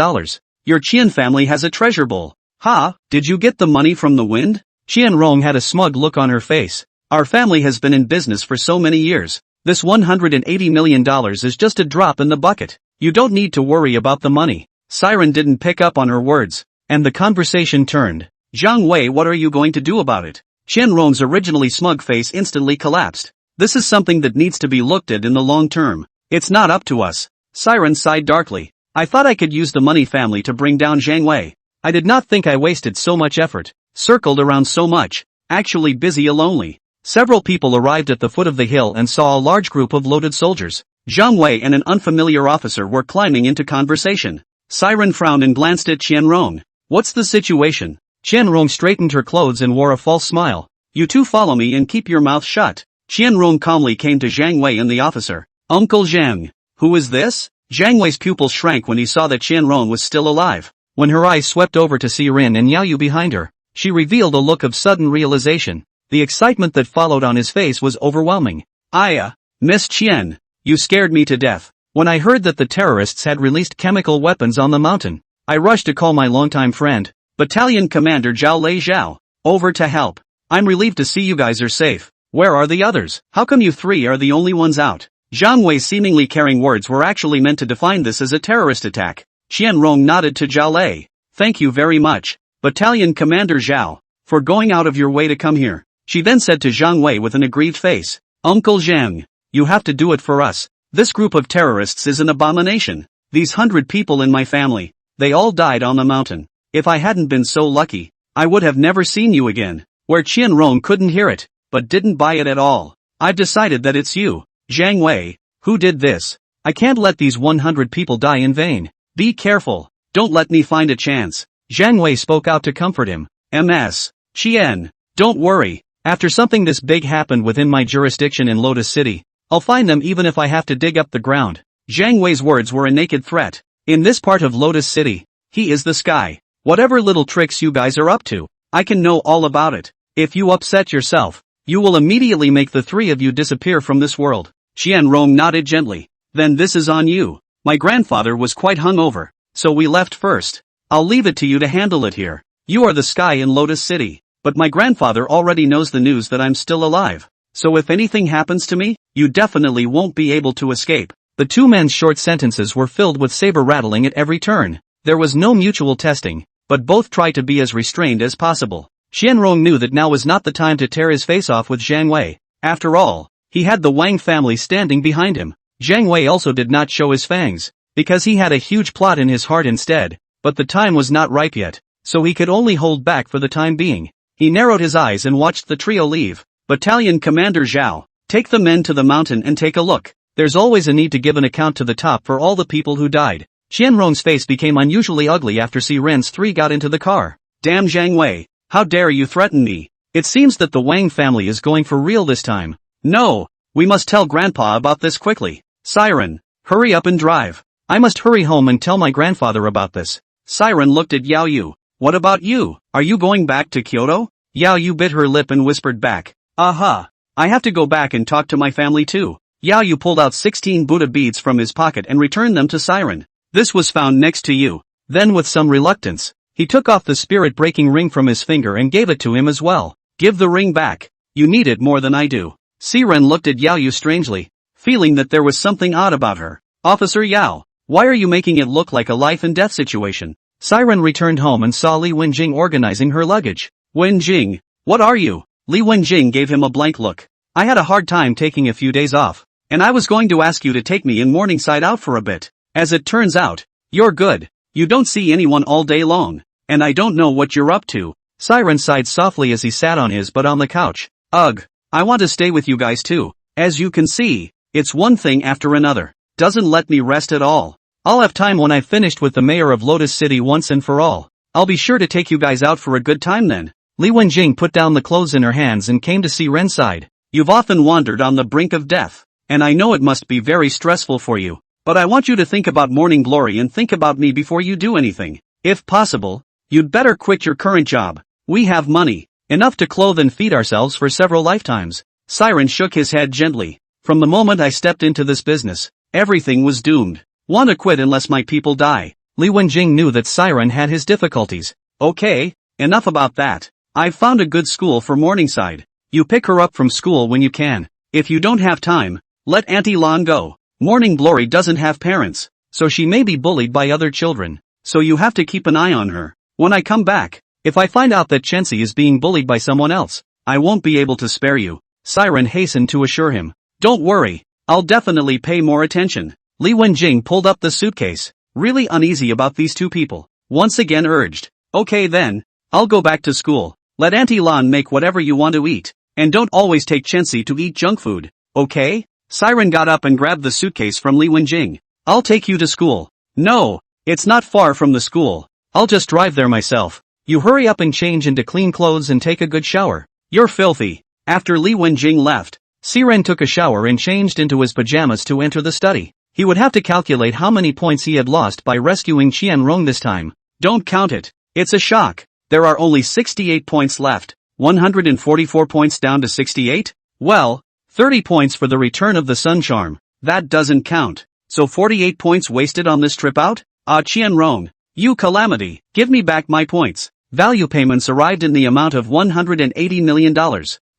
Your Qian family has a treasure bowl. Ha, did you get the money from the wind? Qianrong had a smug look on her face. Our family has been in business for so many years. This $180 million is just a drop in the bucket. You don't need to worry about the money. Siren didn't pick up on her words, and the conversation turned. Zhang Wei, what are you going to do about it? Qianrong's originally smug face instantly collapsed. This is something that needs to be looked at in the long term. It's not up to us. Siren sighed darkly. I thought I could use the Money family to bring down Zhang Wei. I did not think I wasted so much effort, circled around so much, actually busy alone. Several people arrived at the foot of the hill and saw a large group of loaded soldiers. Zhang Wei and an unfamiliar officer were climbing into conversation. Siren frowned and glanced at Qianrong. What's the situation? Qianrong straightened her clothes and wore a false smile. You two follow me and keep your mouth shut. Qianrong calmly came to Zhang Wei and the officer. Uncle Zhang. Who is this? Zhang Wei's pupils shrank when he saw that Qianrong was still alive. When her eyes swept over to see Rin and Yao Yu behind her, she revealed a look of sudden realization. The excitement that followed on his face was overwhelming. Miss Qian, you scared me to death. When I heard that the terrorists had released chemical weapons on the mountain, I rushed to call my longtime friend, Battalion Commander Zhao Lei Zhao, over to help. I'm relieved to see you guys are safe. Where are the others? How come you three are the only ones out? Zhang Wei's seemingly caring words were actually meant to define this as a terrorist attack. Qianrong nodded to Zhao Lei. Thank you very much, Battalion Commander Zhao, for going out of your way to come here. She then said to Zhang Wei with an aggrieved face. Uncle Zhang, you have to do it for us. This group of terrorists is an abomination. These 100 people in my family, they all died on the mountain. If I hadn't been so lucky, I would have never seen you again. Where Qianrong couldn't hear it, but didn't buy it at all. I've decided that it's you, Zhang Wei, who did this. I can't let these 100 people die in vain. Be careful, don't let me find a chance. Zhang Wei spoke out to comfort him. Ms. Qian, don't worry, after something this big happened within my jurisdiction in Lotus City, I'll find them even if I have to dig up the ground. Zhang Wei's words were a naked threat. In this part of Lotus City, he is the sky. Whatever little tricks you guys are up to, I can know all about it. If you upset yourself, you will immediately make the three of you disappear from this world. Qianrong nodded gently. Then this is on you. My grandfather was quite hungover, so we left first. I'll leave it to you to handle it here. You are the sky in Lotus City, but my grandfather already knows the news that I'm still alive. So if anything happens to me, you definitely won't be able to escape. The two men's short sentences were filled with saber rattling at every turn. There was no mutual testing, but both tried to be as restrained as possible. Qianrong knew that now was not the time to tear his face off with Zhang Wei. After all, he had the Wang family standing behind him. Zhang Wei also did not show his fangs, because he had a huge plot in his heart instead, but the time was not ripe yet, so he could only hold back for the time being. He narrowed his eyes and watched the trio leave. Battalion Commander Zhao, take the men to the mountain and take a look. There's always a need to give an account to the top for all the people who died. Qianrong's face became unusually ugly after Ren's three got into the car. Damn Zhang Wei, how dare you threaten me? It seems that the Wang family is going for real this time. No, we must tell Grandpa about this quickly. Siren, hurry up and drive. I must hurry home and tell my grandfather about this. Siren looked at Yao Yu. What about you? Are you going back to Kyoto? Yao Yu bit her lip and whispered back. Aha! I have to go back and talk to my family too. Yao Yu pulled out 16 Buddha beads from his pocket and returned them to Siren. This was found next to you. Then with some reluctance, he took off the spirit-breaking ring from his finger and gave it to him as well. Give the ring back. You need it more than I do. Siren looked at Yao Yu strangely, feeling that there was something odd about her. Officer Yao, why are you making it look like a life-and-death situation? Siren returned home and saw Li Wenjing organizing her luggage. Wenjing, what are you? Li Wenjing gave him a blank look. I had a hard time taking a few days off, and I was going to ask you to take me and Morningside out for a bit. As it turns out, you're good. You don't see anyone all day long, and I don't know what you're up to. Siren sighed softly as he sat on his butt on the couch. Ugh, I want to stay with you guys too. As you can see, it's one thing after another. Doesn't let me rest at all. I'll have time when I've finished with the mayor of Lotus City once and for all. I'll be sure to take you guys out for a good time then. Li Wenjing put down the clothes in her hands and came to Ren's side. You've often wandered on the brink of death, and I know it must be very stressful for you. But I want you to think about morning glory and think about me before you do anything. If possible, you'd better quit your current job. We have money, enough to clothe and feed ourselves for several lifetimes. Siren shook his head gently. From the moment I stepped into this business, everything was doomed. Want to quit unless my people die. Li Wenjing knew that Siren had his difficulties. Okay, enough about that. I've found a good school for Morningside. You pick her up from school when you can. If you don't have time, let Auntie Lan go. Morning Glory doesn't have parents, so she may be bullied by other children. So you have to keep an eye on her. When I come back, if I find out that Chensi is being bullied by someone else, I won't be able to spare you. Siren hastened to assure him. Don't worry, I'll definitely pay more attention. Li Wenjing pulled up the suitcase, really uneasy about these two people. Once again urged. Okay then, I'll go back to school. Let Auntie Lan make whatever you want to eat. And don't always take Chensi to eat junk food, okay? Siren got up and grabbed the suitcase from Li Wenjing. I'll take you to school. No, it's not far from the school. I'll just drive there myself. You hurry up and change into clean clothes and take a good shower. You're filthy. After Li Wenjing left, Siren took a shower and changed into his pajamas to enter the study. He would have to calculate how many points he had lost by rescuing Qianrong this time. Don't count it. It's a shock. There are only 68 points left. 144 points down to 68? Well, 30 points for the return of the sun charm. That doesn't count. So 48 points wasted on this trip out? Ah, Qianrong, you calamity. Give me back my points. Value payments arrived in the amount of $180 million.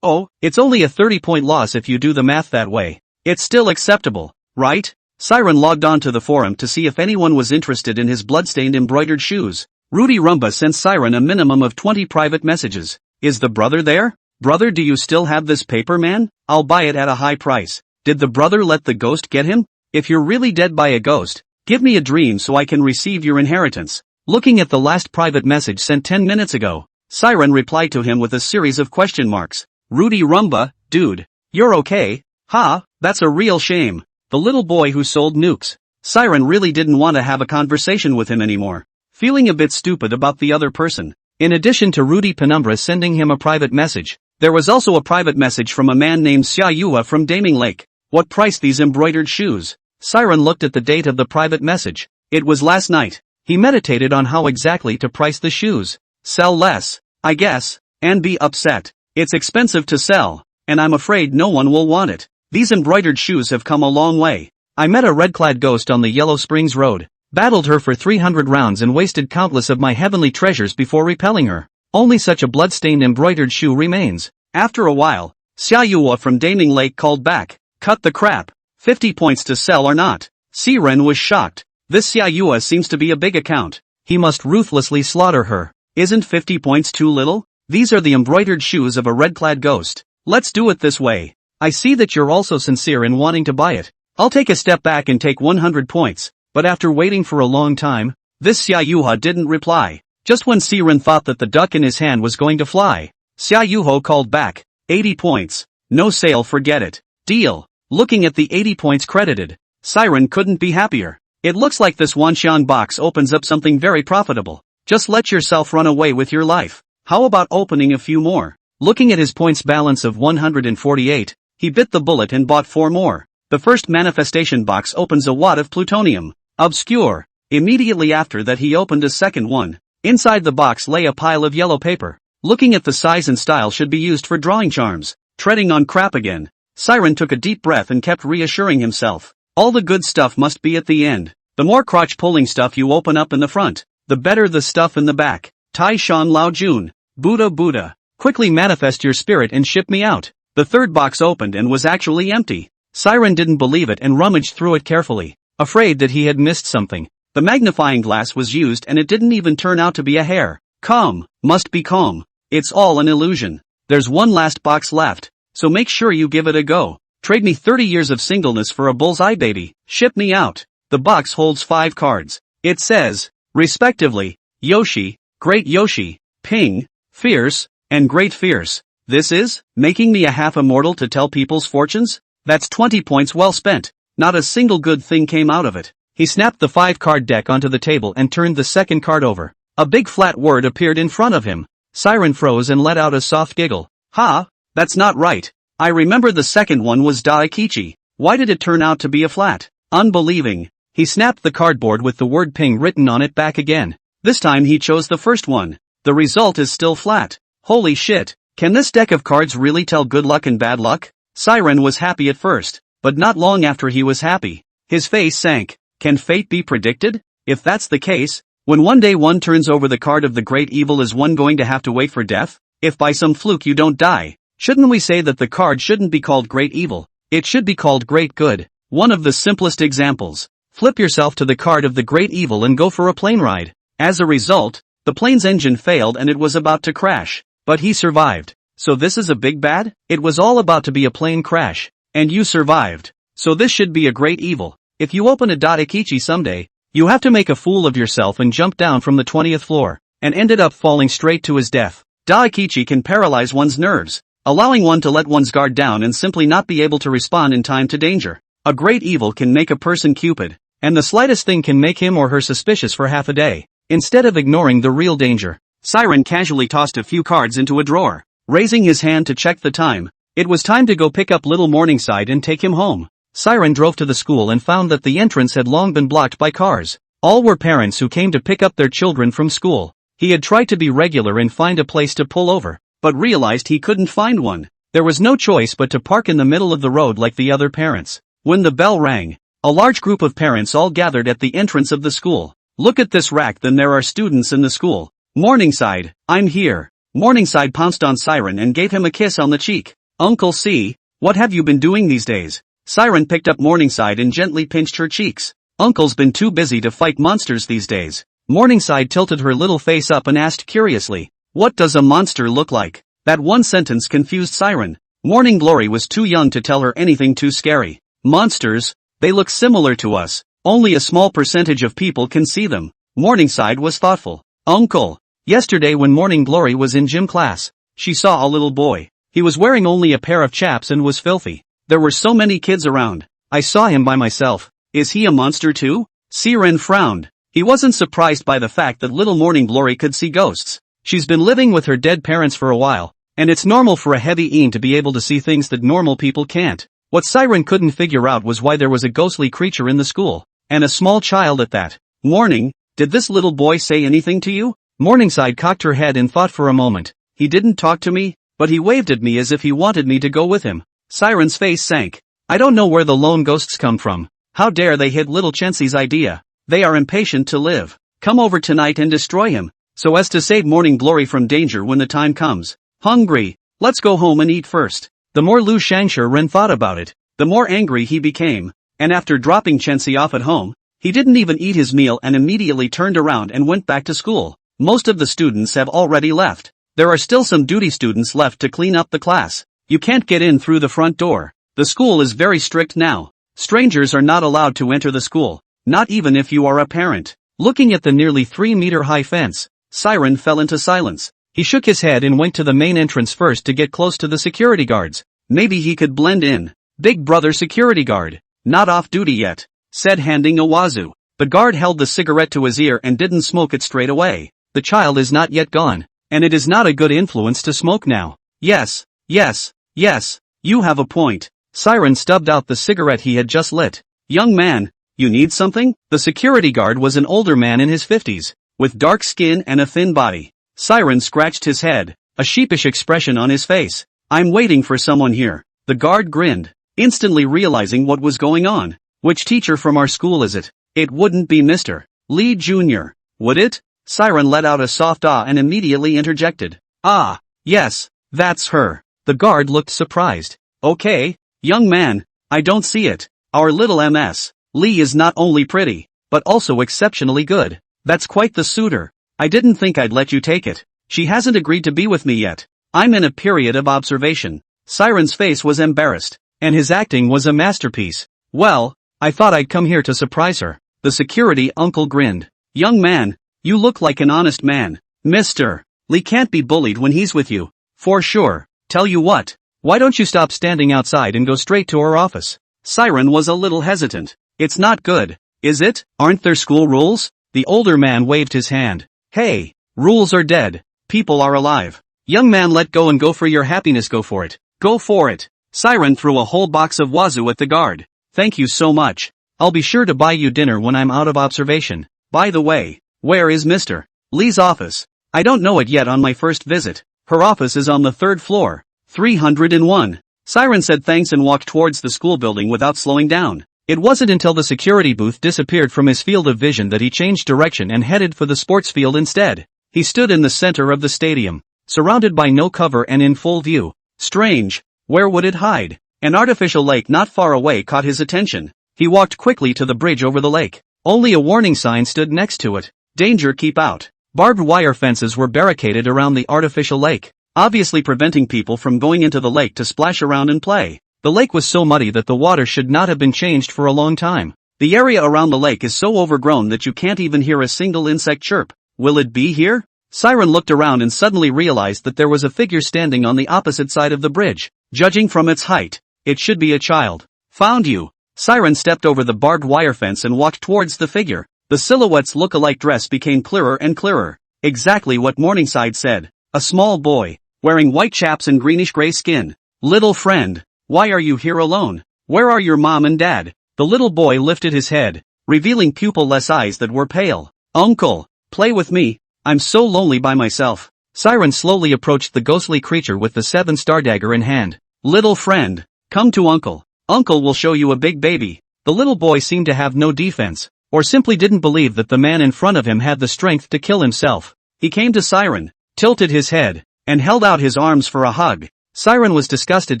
Oh, it's only a 30-point loss if you do the math that way. It's still acceptable, right? Siren logged on to the forum to see if anyone was interested in his bloodstained embroidered shoes. Rudy Rumba sent Siren a minimum of 20 private messages. Is the brother there? Brother, do you still have this paper, man? I'll buy it at a high price. Did the brother let the ghost get him? If you're really dead by a ghost, give me a dream so I can receive your inheritance. Looking at the last private message sent 10 minutes ago, Siren replied to him with a series of question marks. Rudy Rumba, dude, you're okay? Ha, that's a real shame. The little boy who sold nukes. Siren really didn't want to have a conversation with him anymore, feeling a bit stupid about the other person. In addition to Rudy Penumbra sending him a private message, there was also a private message from a man named Chen Wua from Daming Lake. What price these embroidered shoes? Siren looked at the date of the private message. It was last night. He meditated on how exactly to price the shoes. Sell less, I guess, and be upset. It's expensive to sell, and I'm afraid no one will want it. These embroidered shoes have come a long way. I met a red-clad ghost on the Yellow Springs Road, battled her for 300 rounds and wasted countless of my heavenly treasures before repelling her. Only such a blood-stained embroidered shoe remains. After a while, Chen Wua from Daming Lake called back. Cut the crap. 50 points to sell or not. Siren was shocked. This Chen Wua seems to be a big account. He must ruthlessly slaughter her. Isn't 50 points too little? These are the embroidered shoes of a red-clad ghost. Let's do it this way. I see that you're also sincere in wanting to buy it. I'll take a step back and take 100 points. But after waiting for a long time, this Chen Wua didn't reply. Just when Siren thought that the duck in his hand was going to fly, Chen Wua called back. 80 points. No sale, forget it. Deal. Looking at the 80 points credited, Siren couldn't be happier. It looks like this Wanxiang box opens up something very profitable. Just let yourself run away with your life. How about opening a few more? Looking at his points balance of 148, he bit the bullet and bought 4 more. The first manifestation box opens a wad of plutonium. Obscure. Immediately after that he opened a second one. Inside the box lay a pile of yellow paper. Looking at the size and style should be used for drawing charms. Treading on crap again. Siren took a deep breath and kept reassuring himself. All the good stuff must be at the end. The more crotch-pulling stuff you open up in the front, the better the stuff in the back. Tai Shan Lao Jun. Buddha. Quickly manifest your spirit and ship me out. The third box opened and was actually empty. Siren didn't believe it and rummaged through it carefully, afraid that he had missed something. The magnifying glass was used and it didn't even turn out to be a hair. Calm, must be calm. It's all an illusion. There's one last box left, so make sure you give it a go. Trade me 30 years of singleness for a bullseye baby. Ship me out. The box holds 5 cards. It says, respectively, Yoshi, Great Yoshi, Ping, Fierce, and Great Fierce. This is, making me a half immortal to tell people's fortunes? That's 20 points well spent. Not a single good thing came out of it. He snapped the 5-card deck onto the table and turned the second card over. A big flat word appeared in front of him. Siren froze and let out a soft giggle. Ha, that's not right. I remember the second one was Daikichi. Why did it turn out to be a flat? Unbelieving. He snapped the cardboard with the word Ping written on it back again. This time he chose the first one. The result is still flat. Holy shit. Can this deck of cards really tell good luck and bad luck? Siren was happy at first, but not long after he was happy. His face sank. Can fate be predicted? If that's the case, when one day one turns over the card of the great evil, is one going to have to wait for death? If by some fluke you don't die, shouldn't we say that the card shouldn't be called great evil? It should be called great good. One of the simplest examples. Flip yourself to the card of the great evil and go for a plane ride. As a result, the plane's engine failed and it was about to crash. But he survived. So this is a big bad? It was all about to be a plane crash. And you survived. So this should be a great evil. If you open a Daikichi someday, you have to make a fool of yourself and jump down from the 20th floor, and ended up falling straight to his death. Daikichi can paralyze one's nerves, allowing one to let one's guard down and simply not be able to respond in time to danger. A great evil can make a person Cupid, and the slightest thing can make him or her suspicious for half a day. Instead of ignoring the real danger, Siren casually tossed a few cards into a drawer, raising his hand to check the time. It was time to go pick up little Morningside and take him home. Siren drove to the school and found that the entrance had long been blocked by cars. All were parents who came to pick up their children from school. He had tried to be regular and find a place to pull over, but realized he couldn't find one. There was no choice but to park in the middle of the road like the other parents. When the bell rang, a large group of parents all gathered at the entrance of the school. Look at this rack, then there are students in the school. Morningside, I'm here. Morningside pounced on Siren and gave him a kiss on the cheek. Uncle C, what have you been doing these days? Siren picked up Morningside and gently pinched her cheeks. Uncle's been too busy to fight monsters these days. Morningside tilted her little face up and asked curiously, "What does a monster look like?" That one sentence confused Siren. Morning Glory was too young to tell her anything too scary. Monsters? They look similar to us. Only a small percentage of people can see them. Morningside was thoughtful. Uncle. Yesterday when Morning Glory was in gym class, she saw a little boy. He was wearing only a pair of chaps and was filthy. There were so many kids around. I saw him by myself. Is he a monster too? Siren frowned. He wasn't surprised by the fact that little Morning Glory could see ghosts. She's been living with her dead parents for a while, and it's normal for a heavy een to be able to see things that normal people can't. What Siren couldn't figure out was why there was a ghostly creature in the school, and a small child at that. Morning, did this little boy say anything to you? Morningside cocked her head in thought for a moment. He didn't talk to me, but he waved at me as if he wanted me to go with him. Siren's face sank. I don't know where the lone ghosts come from. How dare they hit little Chensi's idea? They are impatient to live. Come over tonight and destroy him, so as to save Morning Glory from danger when the time comes. Hungry. Let's go home and eat first. The more Lu Shangshi thought about it, the more angry he became, and after dropping Chensi off at home, he didn't even eat his meal and immediately turned around and went back to school. Most of the students have already left. There are still some duty students left to clean up the class. You can't get in through the front door. The school is very strict now. Strangers are not allowed to enter the school, not even if you are a parent. Looking at the nearly 3-meter-high fence, Siren fell into silence. He shook his head and went to the main entrance first to get close to the security guards. Maybe he could blend in. Big brother security guard. Not off duty yet, said handing a wazoo. The guard held the cigarette to his ear and didn't smoke it straight away. The child is not yet gone, and it is not a good influence to smoke now. Yes, you have a point. Siren stubbed out the cigarette he had just lit. Young man, you need something? The security guard was an older man in his 50s, with dark skin and a thin body. Siren scratched his head, a sheepish expression on his face. I'm waiting for someone here. The guard grinned, instantly realizing what was going on. Which teacher from our school is it? It wouldn't be Mr. Lee Jr., would it? Siren let out a soft ah and immediately interjected. Ah, yes, that's her. The guard looked surprised. Okay, young man, I don't see it. Our little Ms. Lee is not only pretty, but also exceptionally good. That's quite the suitor. I didn't think I'd let you take it. She hasn't agreed to be with me yet. I'm in a period of observation. Siren's face was embarrassed, and his acting was a masterpiece. Well, I thought I'd come here to surprise her. The security uncle grinned. Young man, you look like an honest man. Mr. Lee can't be bullied when he's with you. For sure. Tell you what, why don't you stop standing outside and go straight to her office? Siren was a little hesitant. It's not good, is it? Aren't there school rules? The older man waved his hand. Hey, rules are dead. People are alive. Young man, let go and go for your happiness. Go for it. Go for it. Siren threw a whole box of wazoo at the guard. Thank you so much. I'll be sure to buy you dinner when I'm out of observation. By the way, where is Mr. Lee's office? I don't know it yet on my first visit. Her office is on the 3rd floor. 301. Siren said thanks and walked towards the school building without slowing down. It wasn't until the security booth disappeared from his field of vision that he changed direction and headed for the sports field instead. He stood in the center of the stadium, surrounded by no cover and in full view. Strange, where would it hide? An artificial lake not far away caught his attention. He walked quickly to the bridge over the lake. Only a warning sign stood next to it. Danger, keep out. Barbed wire fences were barricaded around the artificial lake, obviously preventing people from going into the lake to splash around and play. The lake was so muddy that the water should not have been changed for a long time. The area around the lake is so overgrown that you can't even hear a single insect chirp. Will it be here? Siren looked around and suddenly realized that there was a figure standing on the opposite side of the bridge. Judging from its height, it should be a child. Found you. Siren stepped over the barbed wire fence and walked towards the figure. The silhouette's look-alike dress became clearer and clearer. Exactly what Morningside said. A small boy, wearing white chaps and greenish-gray skin. Little friend, why are you here alone? Where are your mom and dad? The little boy lifted his head, revealing pupil-less eyes that were pale. Uncle, play with me. I'm so lonely by myself. Siren slowly approached the ghostly creature with the 7-star dagger in hand. Little friend, come to Uncle. Uncle will show you a big baby. The little boy seemed to have no defense, or simply didn't believe that the man in front of him had the strength to kill himself. He came to Siren, tilted his head, and held out his arms for a hug. Siren was disgusted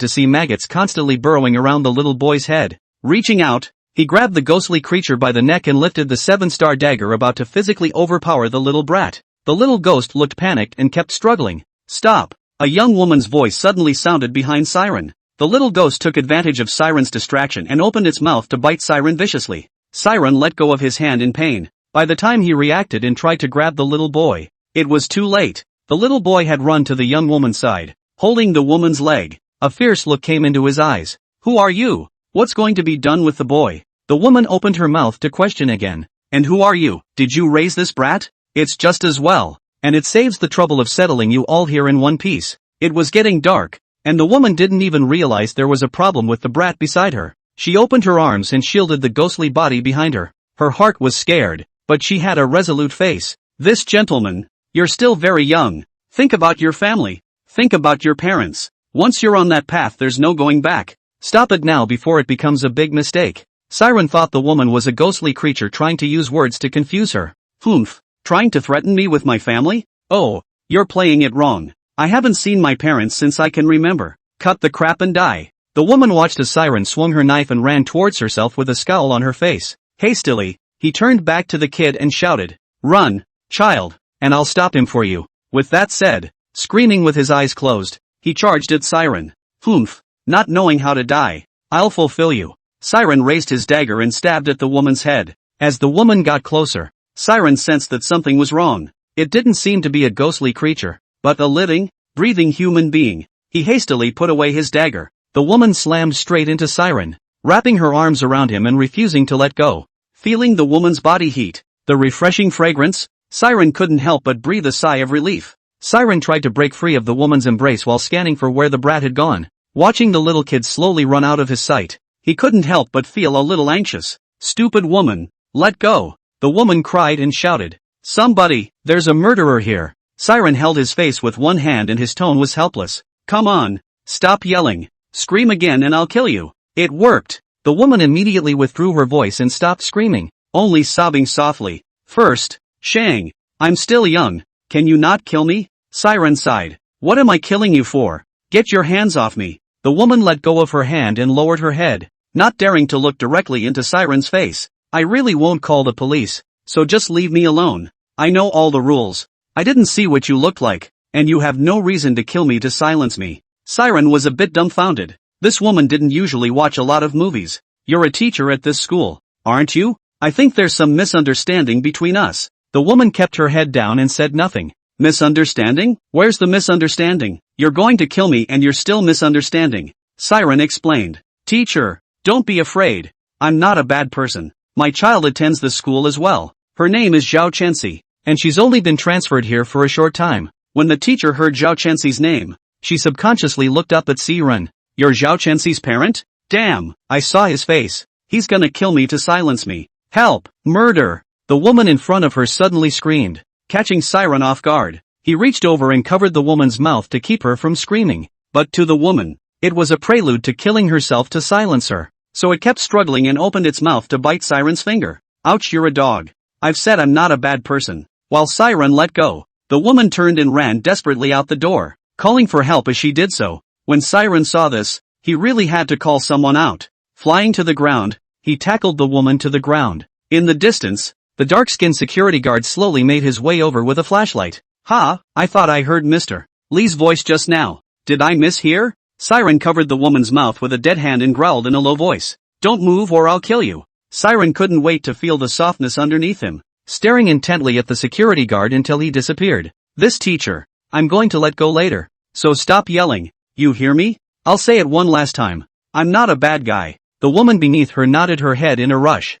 to see maggots constantly burrowing around the little boy's head. Reaching out, he grabbed the ghostly creature by the neck and lifted the 7-star dagger, about to physically overpower the little brat. The little ghost looked panicked and kept struggling. Stop! A young woman's voice suddenly sounded behind Siren. The little ghost took advantage of Siren's distraction and opened its mouth to bite Siren viciously. Siren let go of his hand in pain. By the time he reacted and tried to grab the little boy, it was too late. The little boy had run to the young woman's side, holding the woman's leg. A fierce look came into his eyes. Who are you? What's going to be done with the boy? The woman opened her mouth to question again. And who are you? Did you raise this brat? It's just as well. And it saves the trouble of settling you all here in one piece. It was getting dark, and the woman didn't even realize there was a problem with the brat beside her. She opened her arms and shielded the ghostly body behind her. Her heart was scared, but she had a resolute face. This gentleman, you're still very young. Think about your family. Think about your parents. Once you're on that path, there's no going back. Stop it now before it becomes a big mistake. Siren thought the woman was a ghostly creature trying to use words to confuse her. Humph, trying to threaten me with my family? Oh, you're playing it wrong. I haven't seen my parents since I can remember. Cut the crap and die. The woman watched as Siren swung her knife and ran towards herself with a scowl on her face. Hastily, he turned back to the kid and shouted, "Run, child, and I'll stop him for you." With that said, screaming with his eyes closed, he charged at Siren. Humph, not knowing how to die. I'll fulfill you. Siren raised his dagger and stabbed at the woman's head. As the woman got closer, Siren sensed that something was wrong. It didn't seem to be a ghostly creature, but a living, breathing human being. He hastily put away his dagger. The woman slammed straight into Siren, wrapping her arms around him and refusing to let go. Feeling the woman's body heat, the refreshing fragrance, Siren couldn't help but breathe a sigh of relief. Siren tried to break free of the woman's embrace while scanning for where the brat had gone. Watching the little kid slowly run out of his sight, he couldn't help but feel a little anxious. Stupid woman, let go! The woman cried and shouted. Somebody, there's a murderer here. Siren held his face with one hand and his tone was helpless. Come on, stop yelling. Scream again and I'll kill you. It worked. The woman immediately withdrew her voice and stopped screaming, only sobbing softly. First, Shang, I'm still young. Can you not kill me? Siren sighed. What am I killing you for? Get your hands off me. The woman let go of her hand and lowered her head, not daring to look directly into Siren's face. I really won't call the police, so just leave me alone. I know all the rules. I didn't see what you looked like, and you have no reason to kill me to silence me. Siren was a bit dumbfounded. This woman didn't usually watch a lot of movies. You're a teacher at this school, aren't you? I think there's some misunderstanding between us. The woman kept her head down and said nothing. Misunderstanding? Where's the misunderstanding? You're going to kill me and you're still misunderstanding. Siren explained. Teacher, don't be afraid. I'm not a bad person. My child attends this school as well. Her name is Zhao Chenxi, and she's only been transferred here for a short time. When the teacher heard Zhao Chenxi's name, she subconsciously looked up at Siren. You're Zhao Chenxi's parent? Damn, I saw his face. He's gonna kill me to silence me. Help! Murder! The woman in front of her suddenly screamed, catching Siren off guard. He reached over and covered the woman's mouth to keep her from screaming. But to the woman, it was a prelude to killing herself to silence her. So it kept struggling and opened its mouth to bite Siren's finger. Ouch, you're a dog. I've said I'm not a bad person. While Siren let go, the woman turned and ran desperately out the door, calling for help as she did so. When Siren saw this, he really had to call someone out. Flying to the ground, he tackled the woman to the ground. In the distance, the dark-skinned security guard slowly made his way over with a flashlight. Ha, I thought I heard Mr. Lee's voice just now. Did I mishear? Siren covered the woman's mouth with a dead hand and growled in a low voice. Don't move or I'll kill you. Siren couldn't wait to feel the softness underneath him, staring intently at the security guard until he disappeared. This teacher, I'm going to let go later. So stop yelling. You hear me? I'll say it one last time. I'm not a bad guy. The woman beneath her nodded her head in a rush.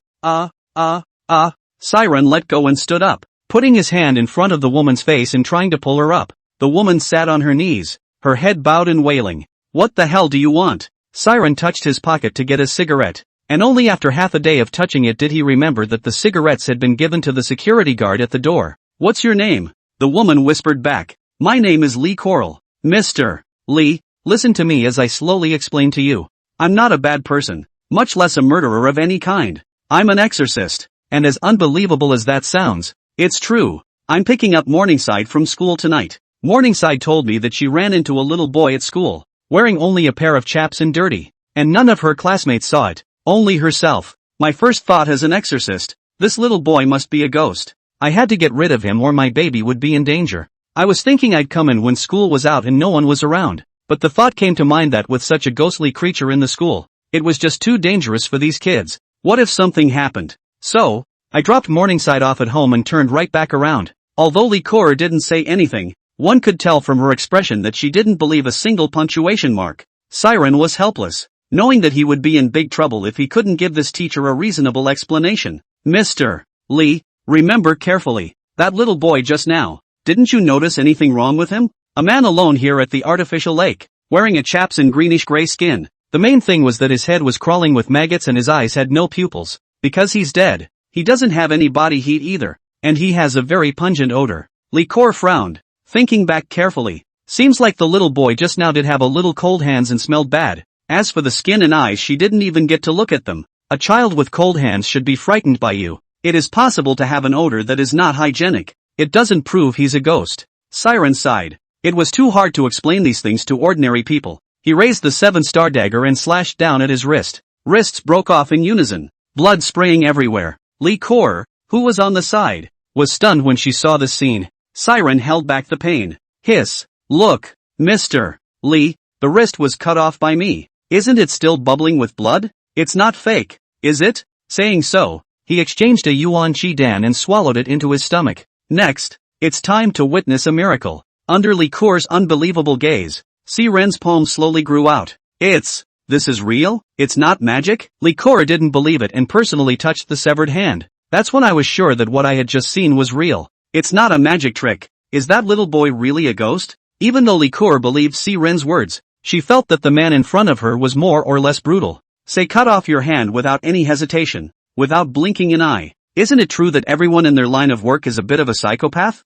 Siren let go and stood up, putting his hand in front of the woman's face and trying to pull her up. The woman sat on her knees, her head bowed and wailing. What the hell do you want? Siren touched his pocket to get a cigarette, and only after half a day of touching it did he remember that the cigarettes had been given to the security guard at the door. What's your name? The woman whispered back. My name is Lee Coral. Mr. Lee, listen to me as I slowly explain to you. I'm not a bad person, much less a murderer of any kind. I'm an exorcist, and as unbelievable as that sounds, it's true. I'm picking up Morningside from school tonight. Morningside told me that she ran into a little boy at school. wearing only a pair of chaps and dirty. And none of her classmates saw it, only herself. My first thought as an exorcist, this little boy must be a ghost. I had to get rid of him or my baby would be in danger. I was thinking I'd come in when school was out and no one was around, but the thought came to mind that with such a ghostly creature in the school, it was just too dangerous for these kids. What if something happened? So, I dropped Morningside off at home and turned right back around. Although Likor didn't say anything, one could tell from her expression that she didn't believe a single punctuation mark. Siren was helpless, knowing that he would be in big trouble if he couldn't give this teacher a reasonable explanation. Mr. Lee, remember carefully, that little boy just now, didn't you notice anything wrong with him? A man alone here at the artificial lake, wearing a chaps and greenish-gray skin. The main thing was that his head was crawling with maggots and his eyes had no pupils. Because he's dead, he doesn't have any body heat either, and he has a very pungent odor. Likor frowned, thinking back carefully. Seems like the little boy just now did have a little cold hands and smelled bad. As for the skin and eyes, she didn't even get to look at them. A child with cold hands should be frightened by you. It is possible to have an odor that is not hygienic. It doesn't prove he's a ghost. Siren sighed. It was too hard to explain these things to ordinary people. He raised the 7-star dagger and slashed down at his wrist. Wrists broke off in unison, blood spraying everywhere. Likor, who was on the side, was stunned when she saw this scene. Siren held back the pain. Hiss. Look, Mr. Lee, the wrist was cut off by me. Isn't it still bubbling with blood? It's not fake, is it? Saying so, he exchanged a yuan chi dan and swallowed it into his stomach. Next, it's time to witness a miracle. Under Likor's unbelievable gaze, Siren's palm slowly grew out. This is real? It's not magic? Likor didn't believe it and personally touched the severed hand. That's when I was sure that what I had just seen was real. It's not a magic trick. Is that little boy really a ghost? Even though Likor believed Siren's words, she felt that the man in front of her was more or less brutal. Say cut off your hand without any hesitation, without blinking an eye. Isn't it true that everyone in their line of work is a bit of a psychopath?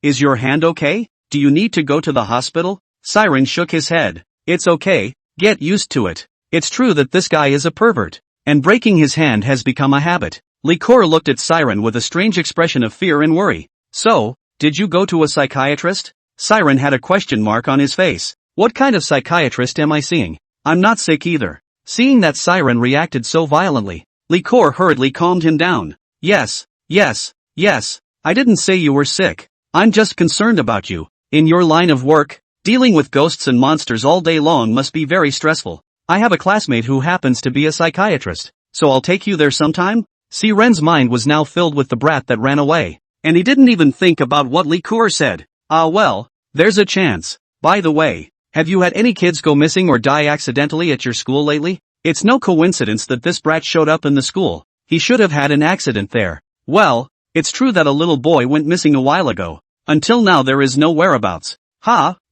Is your hand okay? Do you need to go to the hospital? Siren shook his head. It's okay, get used to it. It's true that this guy is a pervert, and breaking his hand has become a habit. Likor looked at Siren with a strange expression of fear and worry. So, did you go to a psychiatrist? Siren had a question mark on his face. What kind of psychiatrist am I seeing? I'm not sick either. Seeing that Siren reacted so violently, Likor hurriedly calmed him down. Yes. I didn't say you were sick. I'm just concerned about you. In your line of work, dealing with ghosts and monsters all day long must be very stressful. I have a classmate who happens to be a psychiatrist, so I'll take you there sometime? Siren's mind was now filled with the brat that ran away, and he didn't even think about what Likor said. Well, there's a chance. By the way, have you had any kids go missing or die accidentally at your school lately? It's no coincidence that this brat showed up in the school. He should have had an accident there. Well, it's true that a little boy went missing a while ago. Until now there is no whereabouts.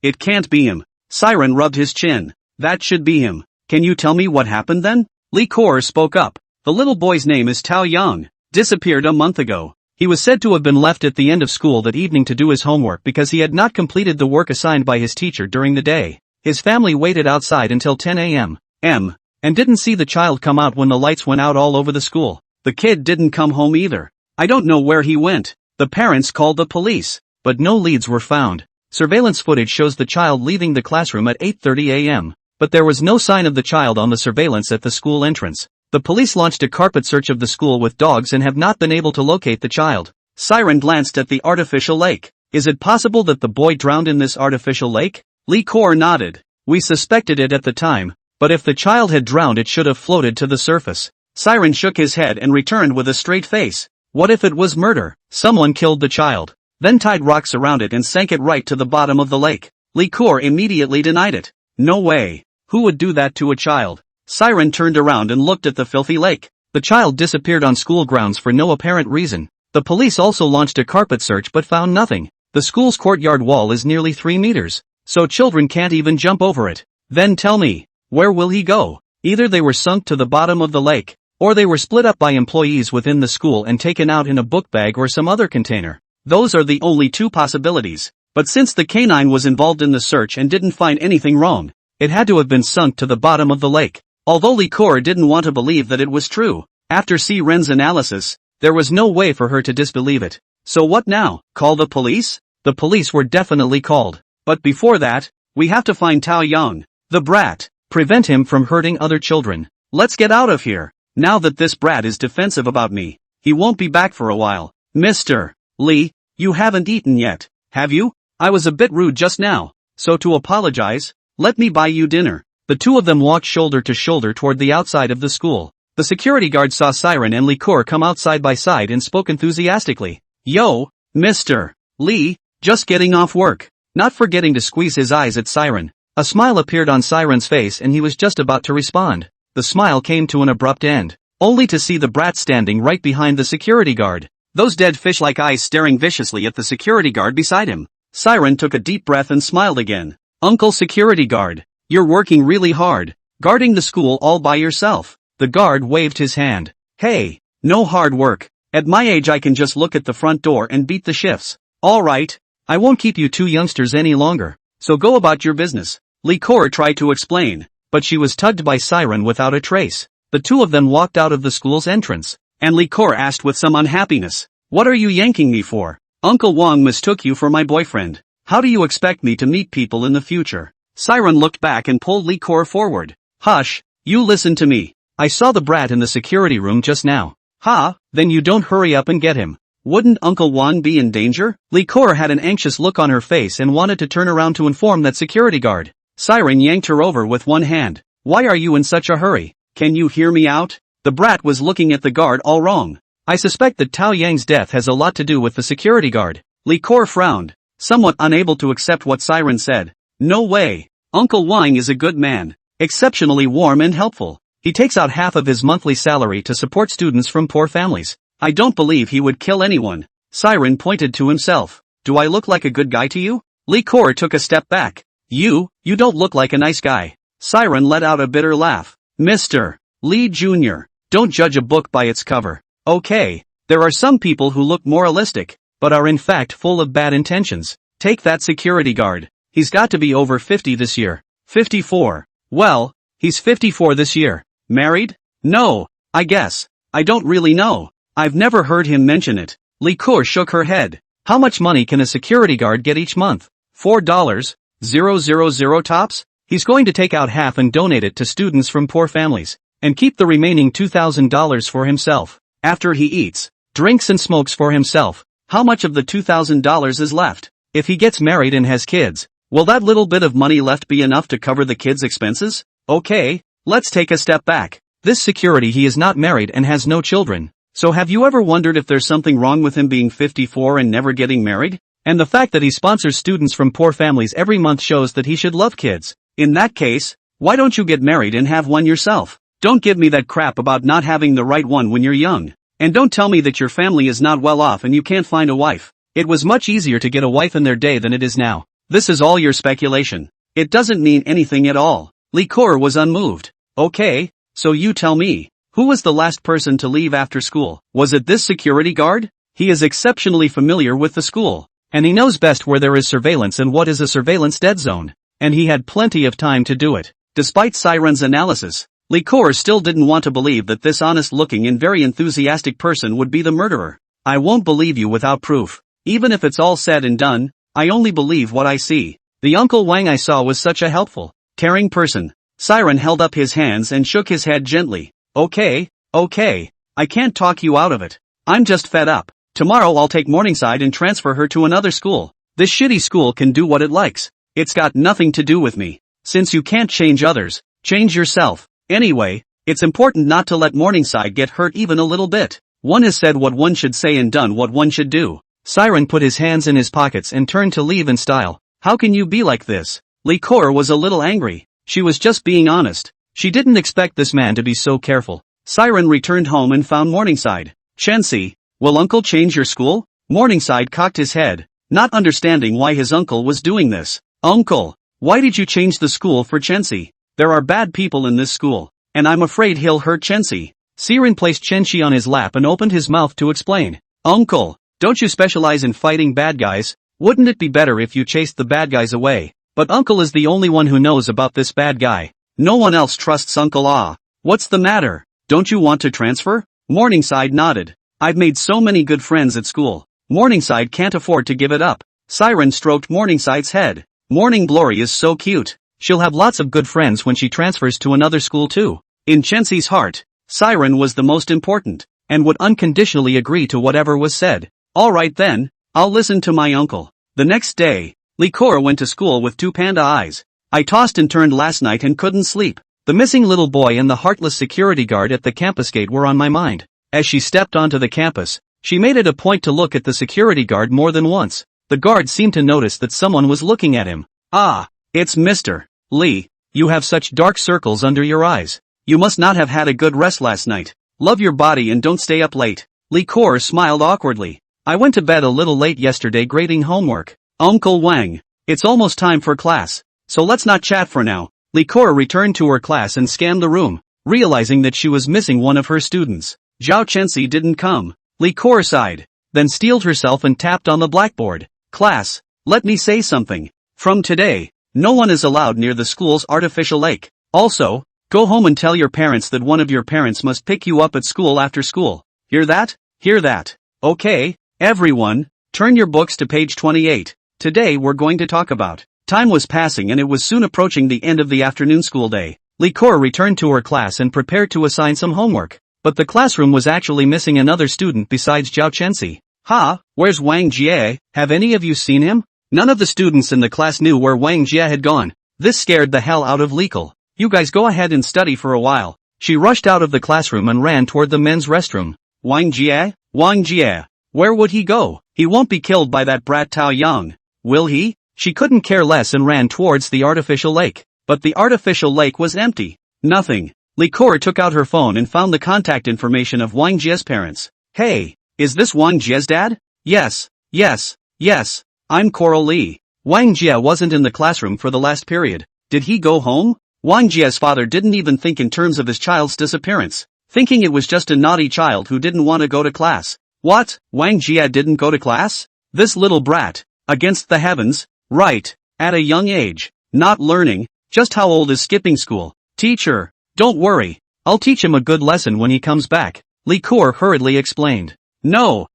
It can't be him. Siren rubbed his chin. That should be him. Can you tell me what happened then? Likor spoke up. The little boy's name is Tao Yang. Disappeared a month ago. He was said to have been left at the end of school that evening to do his homework because he had not completed the work assigned by his teacher during the day. His family waited outside until 10 a.m. and didn't see the child come out when the lights went out all over the school. The kid didn't come home either. I don't know where he went. The parents called the police, but no leads were found. Surveillance footage shows the child leaving the classroom at 8:30 a.m., but there was no sign of the child on the surveillance at the school entrance. The police launched a carpet search of the school with dogs and have not been able to locate the child. Siren glanced at the artificial lake. Is it possible that the boy drowned in this artificial lake? Likor nodded. We suspected it at the time, but if the child had drowned it should have floated to the surface. Siren shook his head and returned with a straight face. What if it was murder? Someone killed the child, then tied rocks around it and sank it right to the bottom of the lake. Likor immediately denied it. No way. Who would do that to a child? Siren turned around and looked at the filthy lake. The child disappeared on school grounds for no apparent reason. The police also launched a carpet search but found nothing. The school's courtyard wall is nearly 3 meters, so children can't even jump over it. Then tell me, where will he go? Either they were sunk to the bottom of the lake, or they were split up by employees within the school and taken out in a book bag or some other container. Those are the only 2 possibilities. But since the canine was involved in the search and didn't find anything wrong, it had to have been sunk to the bottom of the lake. Although Likor didn't want to believe that it was true, after Siren's analysis, there was no way for her to disbelieve it. So what now? Call the police? The police were definitely called. But before that, we have to find Tao Yang. The brat. Prevent him from hurting other children. Let's get out of here. Now that this brat is defensive about me, he won't be back for a while. Mr. Lee, you haven't eaten yet, have you? I was a bit rude just now, so to apologize, let me buy you dinner. The two of them walked shoulder to shoulder toward the outside of the school. The security guard saw Siren and Liqueur come out side by side and spoke enthusiastically. Yo, Mr. Lee, just getting off work. Not forgetting to squeeze his eyes at Siren. A smile appeared on Siren's face and he was just about to respond. The smile came to an abrupt end, only to see the brat standing right behind the security guard. Those dead fish-like eyes staring viciously at the security guard beside him. Siren took a deep breath and smiled again. Uncle Security Guard, you're working really hard, guarding the school all by yourself. The guard waved his hand. Hey, no hard work. At my age I can just look at the front door and beat the shifts. Alright, I won't keep you two youngsters any longer, so go about your business. Liqueur tried to explain, but she was tugged by Siren without a trace. The two of them walked out of the school's entrance, and Liqueur asked with some unhappiness, what are you yanking me for? Uncle Wang mistook you for my boyfriend. How do you expect me to meet people in the future? Siren looked back and pulled Liqueur forward. Hush, you listen to me. I saw the brat in the security room just now. Ha, then you don't hurry up and get him. Wouldn't Uncle Wang be in danger? Liqueur had an anxious look on her face and wanted to turn around to inform that security guard. Siren yanked her over with one hand. Why are you in such a hurry? Can you hear me out? The brat was looking at the guard all wrong. I suspect that Tao Yang's death has a lot to do with the security guard. Liqueur frowned, somewhat unable to accept what Siren said. No way. Uncle Wang is a good man, exceptionally warm and helpful. He takes out half of his monthly salary to support students from poor families. I don't believe he would kill anyone. Siren pointed to himself. Do I look like a good guy to you? Liqueur took a step back. You don't look like a nice guy. Siren let out a bitter laugh. Mr. Lee Jr., don't judge a book by its cover. Okay, there are some people who look moralistic, but are in fact full of bad intentions. Take that security guard. He's got to be over 50 this year. 54. Well, he's 54 this year. Married? No, I guess. I don't really know. I've never heard him mention it. Liqueur shook her head. How much money can a security guard get each month? $4,000 tops? He's going to take out half and donate it to students from poor families, and keep the remaining $2,000 for himself. After he eats, drinks and smokes for himself, how much of the $2,000 is left? If he gets married and has kids, will that little bit of money left be enough to cover the kids' expenses? Okay, let's take a step back. This security, he is not married and has no children. So have you ever wondered if there's something wrong with him being 54 and never getting married? And the fact that he sponsors students from poor families every month shows that he should love kids. In that case, why don't you get married and have one yourself? Don't give me that crap about not having the right one when you're young. And don't tell me that your family is not well off and you can't find a wife. It was much easier to get a wife in their day than it is now. This is all your speculation. It doesn't mean anything at all. Liqueur was unmoved. Okay, so you tell me, who was the last person to leave after school? Was it this security guard? He is exceptionally familiar with the school, and he knows best where there is surveillance and what is a surveillance dead zone. And he had plenty of time to do it. Despite Siren's analysis, Liqueur still didn't want to believe that this honest-looking and very enthusiastic person would be the murderer. I won't believe you without proof. Even if it's all said and done, I only believe what I see. The Uncle Wang I saw was such a helpful, caring person. Siren held up his hands and shook his head gently. Okay, I can't talk you out of it. I'm just fed up. Tomorrow I'll take Morningside and transfer her to another school. This shitty school can do what it likes. It's got nothing to do with me. Since you can't change others, change yourself. Anyway, it's important not to let Morningside get hurt even a little bit. One has said what one should say and done what one should do. Siren put his hands in his pockets and turned to leave in style. How can you be like this? Liqueur was a little angry. She was just being honest. She didn't expect this man to be so careful. Siren returned home and found Morningside. Chensi, will uncle change your school? Morningside cocked his head, not understanding why his uncle was doing this. Uncle, why did you change the school for Chensi? There are bad people in this school, and I'm afraid he'll hurt Chensi. Siren placed Chensi on his lap and opened his mouth to explain. Uncle, don't you specialize in fighting bad guys? Wouldn't it be better if you chased the bad guys away? But uncle is the only one who knows about this bad guy. No one else trusts Uncle Ah. What's the matter? Don't you want to transfer? Morningside nodded. I've made so many good friends at school. Morningside can't afford to give it up. Siren stroked Morningside's head. Morning Glory is so cute. she'll have lots of good friends when she transfers to another school too. In Chenxi's heart, Siren was the most important, and would unconditionally agree to whatever was said. Alright then, I'll listen to my uncle. The next day, Likor went to school with two panda eyes. I tossed and turned last night and couldn't sleep. The missing little boy and the heartless security guard at the campus gate were on my mind. As she stepped onto the campus, she made it a point to look at the security guard more than once. The guard seemed to notice that someone was looking at him. Ah, it's Mr. Lee. You have such dark circles under your eyes. You must not have had a good rest last night. Love your body and don't stay up late. Likor smiled awkwardly. I went to bed a little late yesterday grading homework. Uncle Wang, it's almost time for class, so let's not chat for now. Likor returned to her class and scanned the room, realizing that she was missing one of her students. Zhao Chenxi didn't come. Likor sighed, then steeled herself and tapped on the blackboard. Class, let me say something. From today, no one is allowed near the school's artificial lake. Also, go home and tell your parents that one of your parents must pick you up at school after school. Hear that? Hear that? Okay, everyone, turn your books to page 28. Today we're going to talk about. Time was passing and it was soon approaching the end of the afternoon school day. Likor returned to her class and prepared to assign some homework. But the classroom was actually missing another student besides Zhao Chenxi. Ha, where's Wang Jie? Have any of you seen him? None of the students in the class knew where Wang Jie had gone. This scared the hell out of Likor. You guys go ahead and study for a while. She rushed out of the classroom and ran toward the men's restroom. Wang Jie? Wang Jie. Where would he go? He won't be killed by that brat Tao Yang. Will he? She couldn't care less and ran towards the artificial lake. But the artificial lake was empty. Nothing. Likor took out her phone and found the contact information of Wang Jie's parents. Hey, is this Wang Jie's dad? Yes. I'm Coral Lee. Wang Jie wasn't in the classroom for the last period. Did he go home? Wang Jie's father didn't even think in terms of his child's disappearance, thinking it was just a naughty child who didn't want to go to class. What? Wang Jie didn't go to class? This little brat. Against the heavens. Right. At a young age. Not learning. Just how old is skipping school? Teacher. Don't worry. I'll teach him a good lesson when he comes back. Likor hurriedly explained. No.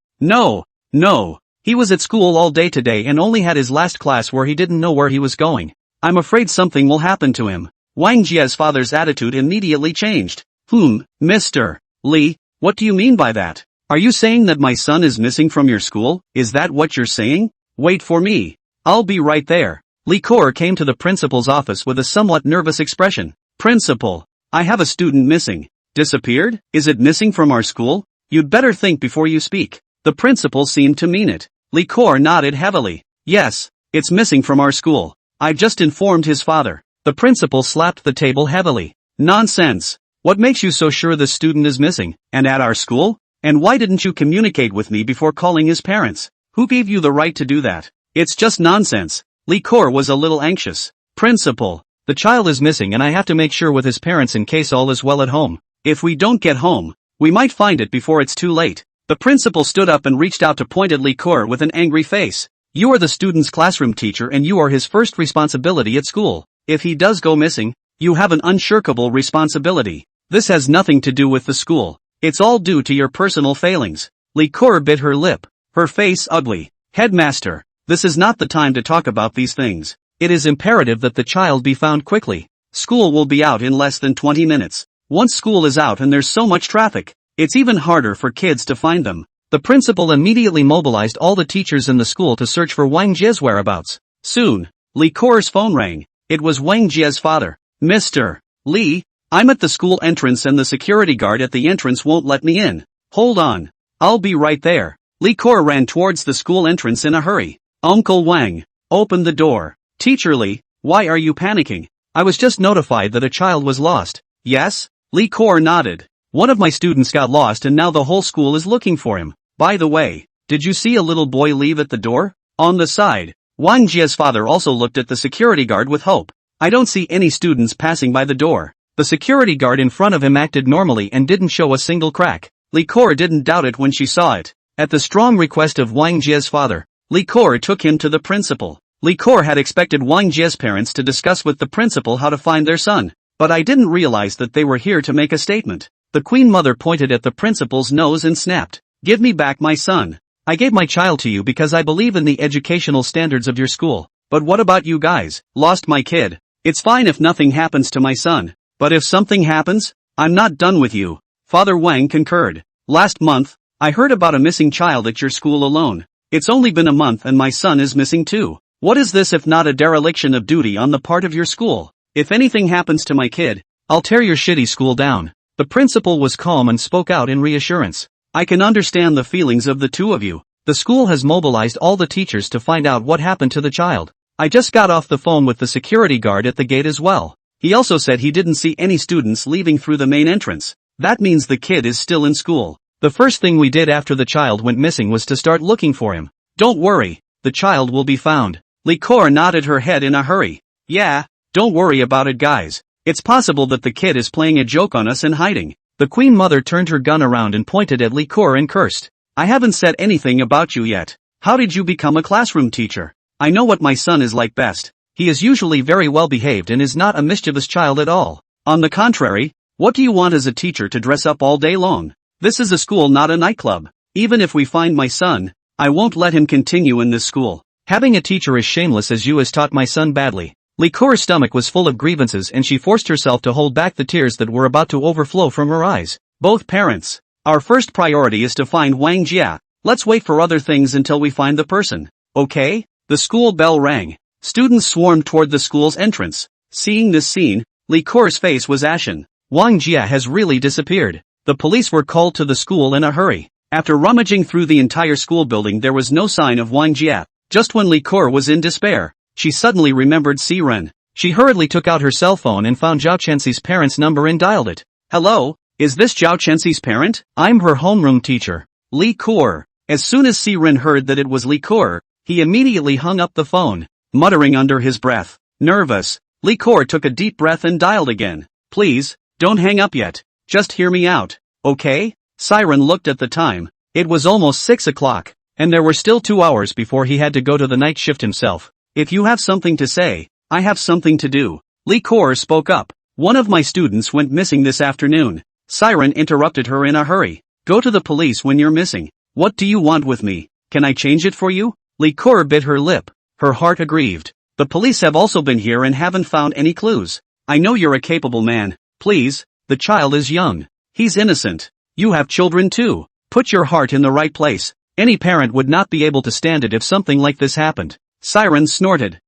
He was at school all day today and only had his last class where he didn't know where he was going. I'm afraid something will happen to him. Wang Jie's father's attitude immediately changed. Mr. Lee, what do you mean by that? Are you saying that my son is missing from your school? Is that what you're saying? Wait for me. I'll be right there. Likor came to the principal's office with a somewhat nervous expression. Principal, I have a student missing. Disappeared? Is it missing from our school? You'd better think before you speak. The principal seemed to mean it. Likor nodded heavily. Yes, it's missing from our school. I just informed his father. The principal slapped the table heavily. Nonsense. What makes you so sure the student is missing, and at our school? And why didn't you communicate with me before calling his parents? Who gave you the right to do that? It's just nonsense. Likor was a little anxious. Principal, the child is missing and I have to make sure with his parents in case all is well at home. If we don't get home, we might find it before it's too late. The principal stood up and reached out to point at Likor with an angry face. You are the student's classroom teacher and you are his first responsibility at school. If he does go missing, you have an unshirkable responsibility. This has nothing to do with the school. It's all due to your personal failings. Likor bit her lip, her face ugly. Headmaster, this is not the time to talk about these things. It is imperative that the child be found quickly. School will be out in less than 20 minutes. Once school is out and there's so much traffic, it's even harder for kids to find them. The principal immediately mobilized all the teachers in the school to search for Wang Jie's whereabouts. Soon, Likor's phone rang. It was Wang Jie's father. Mr. Lee, I'm at the school entrance and the security guard at the entrance won't let me in. Hold on. I'll be right there. Likor ran towards the school entrance in a hurry. Uncle Wang, open the door. Teacher Lee, why are you panicking? I was just notified that a child was lost. Yes? Likor nodded. One of my students got lost and now the whole school is looking for him. By the way, did you see a little boy leave at the door? On the side. Wang Jie's father also looked at the security guard with hope. I don't see any students passing by the door. The security guard in front of him acted normally and didn't show a single crack. Likor didn't doubt it when she saw it. At the strong request of Wang Jie's father, Likor took him to the principal. Likor had expected Wang Jie's parents to discuss with the principal how to find their son, but I didn't realize that they were here to make a statement. The queen mother pointed at the principal's nose and snapped. Give me back my son. I gave my child to you because I believe in the educational standards of your school. But what about you guys? Lost my kid. It's fine if nothing happens to my son. But if something happens, I'm not done with you. Father Wang concurred. Last month, I heard about a missing child at your school alone. It's only been a month and my son is missing too. What is this if not a dereliction of duty on the part of your school? If anything happens to my kid, I'll tear your shitty school down. The principal was calm and spoke out in reassurance. I can understand the feelings of the two of you. The school has mobilized all the teachers to find out what happened to the child. I just got off the phone with the security guard at the gate as well. He also said he didn't see any students leaving through the main entrance. That means the kid is still in school. The first thing we did after the child went missing was to start looking for him. Don't worry, the child will be found. Likor nodded her head in a hurry. Yeah, don't worry about it guys. It's possible that the kid is playing a joke on us and hiding. The Queen Mother turned her gun around and pointed at Likor and cursed. I haven't said anything about you yet. How did you become a classroom teacher? I know what my son is like best. He is usually very well behaved and is not a mischievous child at all. On the contrary, what do you want as a teacher to dress up all day long? This is a school, not a nightclub. Even if we find my son, I won't let him continue in this school. Having a teacher as shameless as you has taught my son badly. Likor's stomach was full of grievances and she forced herself to hold back the tears that were about to overflow from her eyes. Both parents. Our first priority is to find Wang Jia. Let's wait for other things until we find the person. Okay? The school bell rang. Students swarmed toward the school's entrance. Seeing this scene, Likor's face was ashen. Wang Jia has really disappeared. The police were called to the school in a hurry. After rummaging through the entire school building there was no sign of Wang Jia. Just when Likor was in despair, she suddenly remembered Siren. She hurriedly took out her cell phone and found Zhao Chenxi's parents' number and dialed it. Hello, is this Zhao Chenxi's parent? I'm her homeroom teacher. Likor. As soon as Siren heard that it was Likor, he immediately hung up the phone, muttering under his breath. Nervous, Likor took a deep breath and dialed again. Please, don't hang up yet. Just hear me out, okay? Siren looked at the time. It was almost 6 o'clock. And there were still 2 hours before he had to go to the night shift himself. If you have something to say, I have something to do. Likor spoke up. One of my students went missing this afternoon. Siren interrupted her in a hurry. Go to the police when you're missing. What do you want with me? Can I change it for you? Likor bit her lip. Her heart aggrieved. The police have also been here and haven't found any clues. I know you're a capable man. Please, the child is young. He's innocent. You have children too. Put your heart in the right place. Any parent would not be able to stand it if something like this happened. Siren snorted.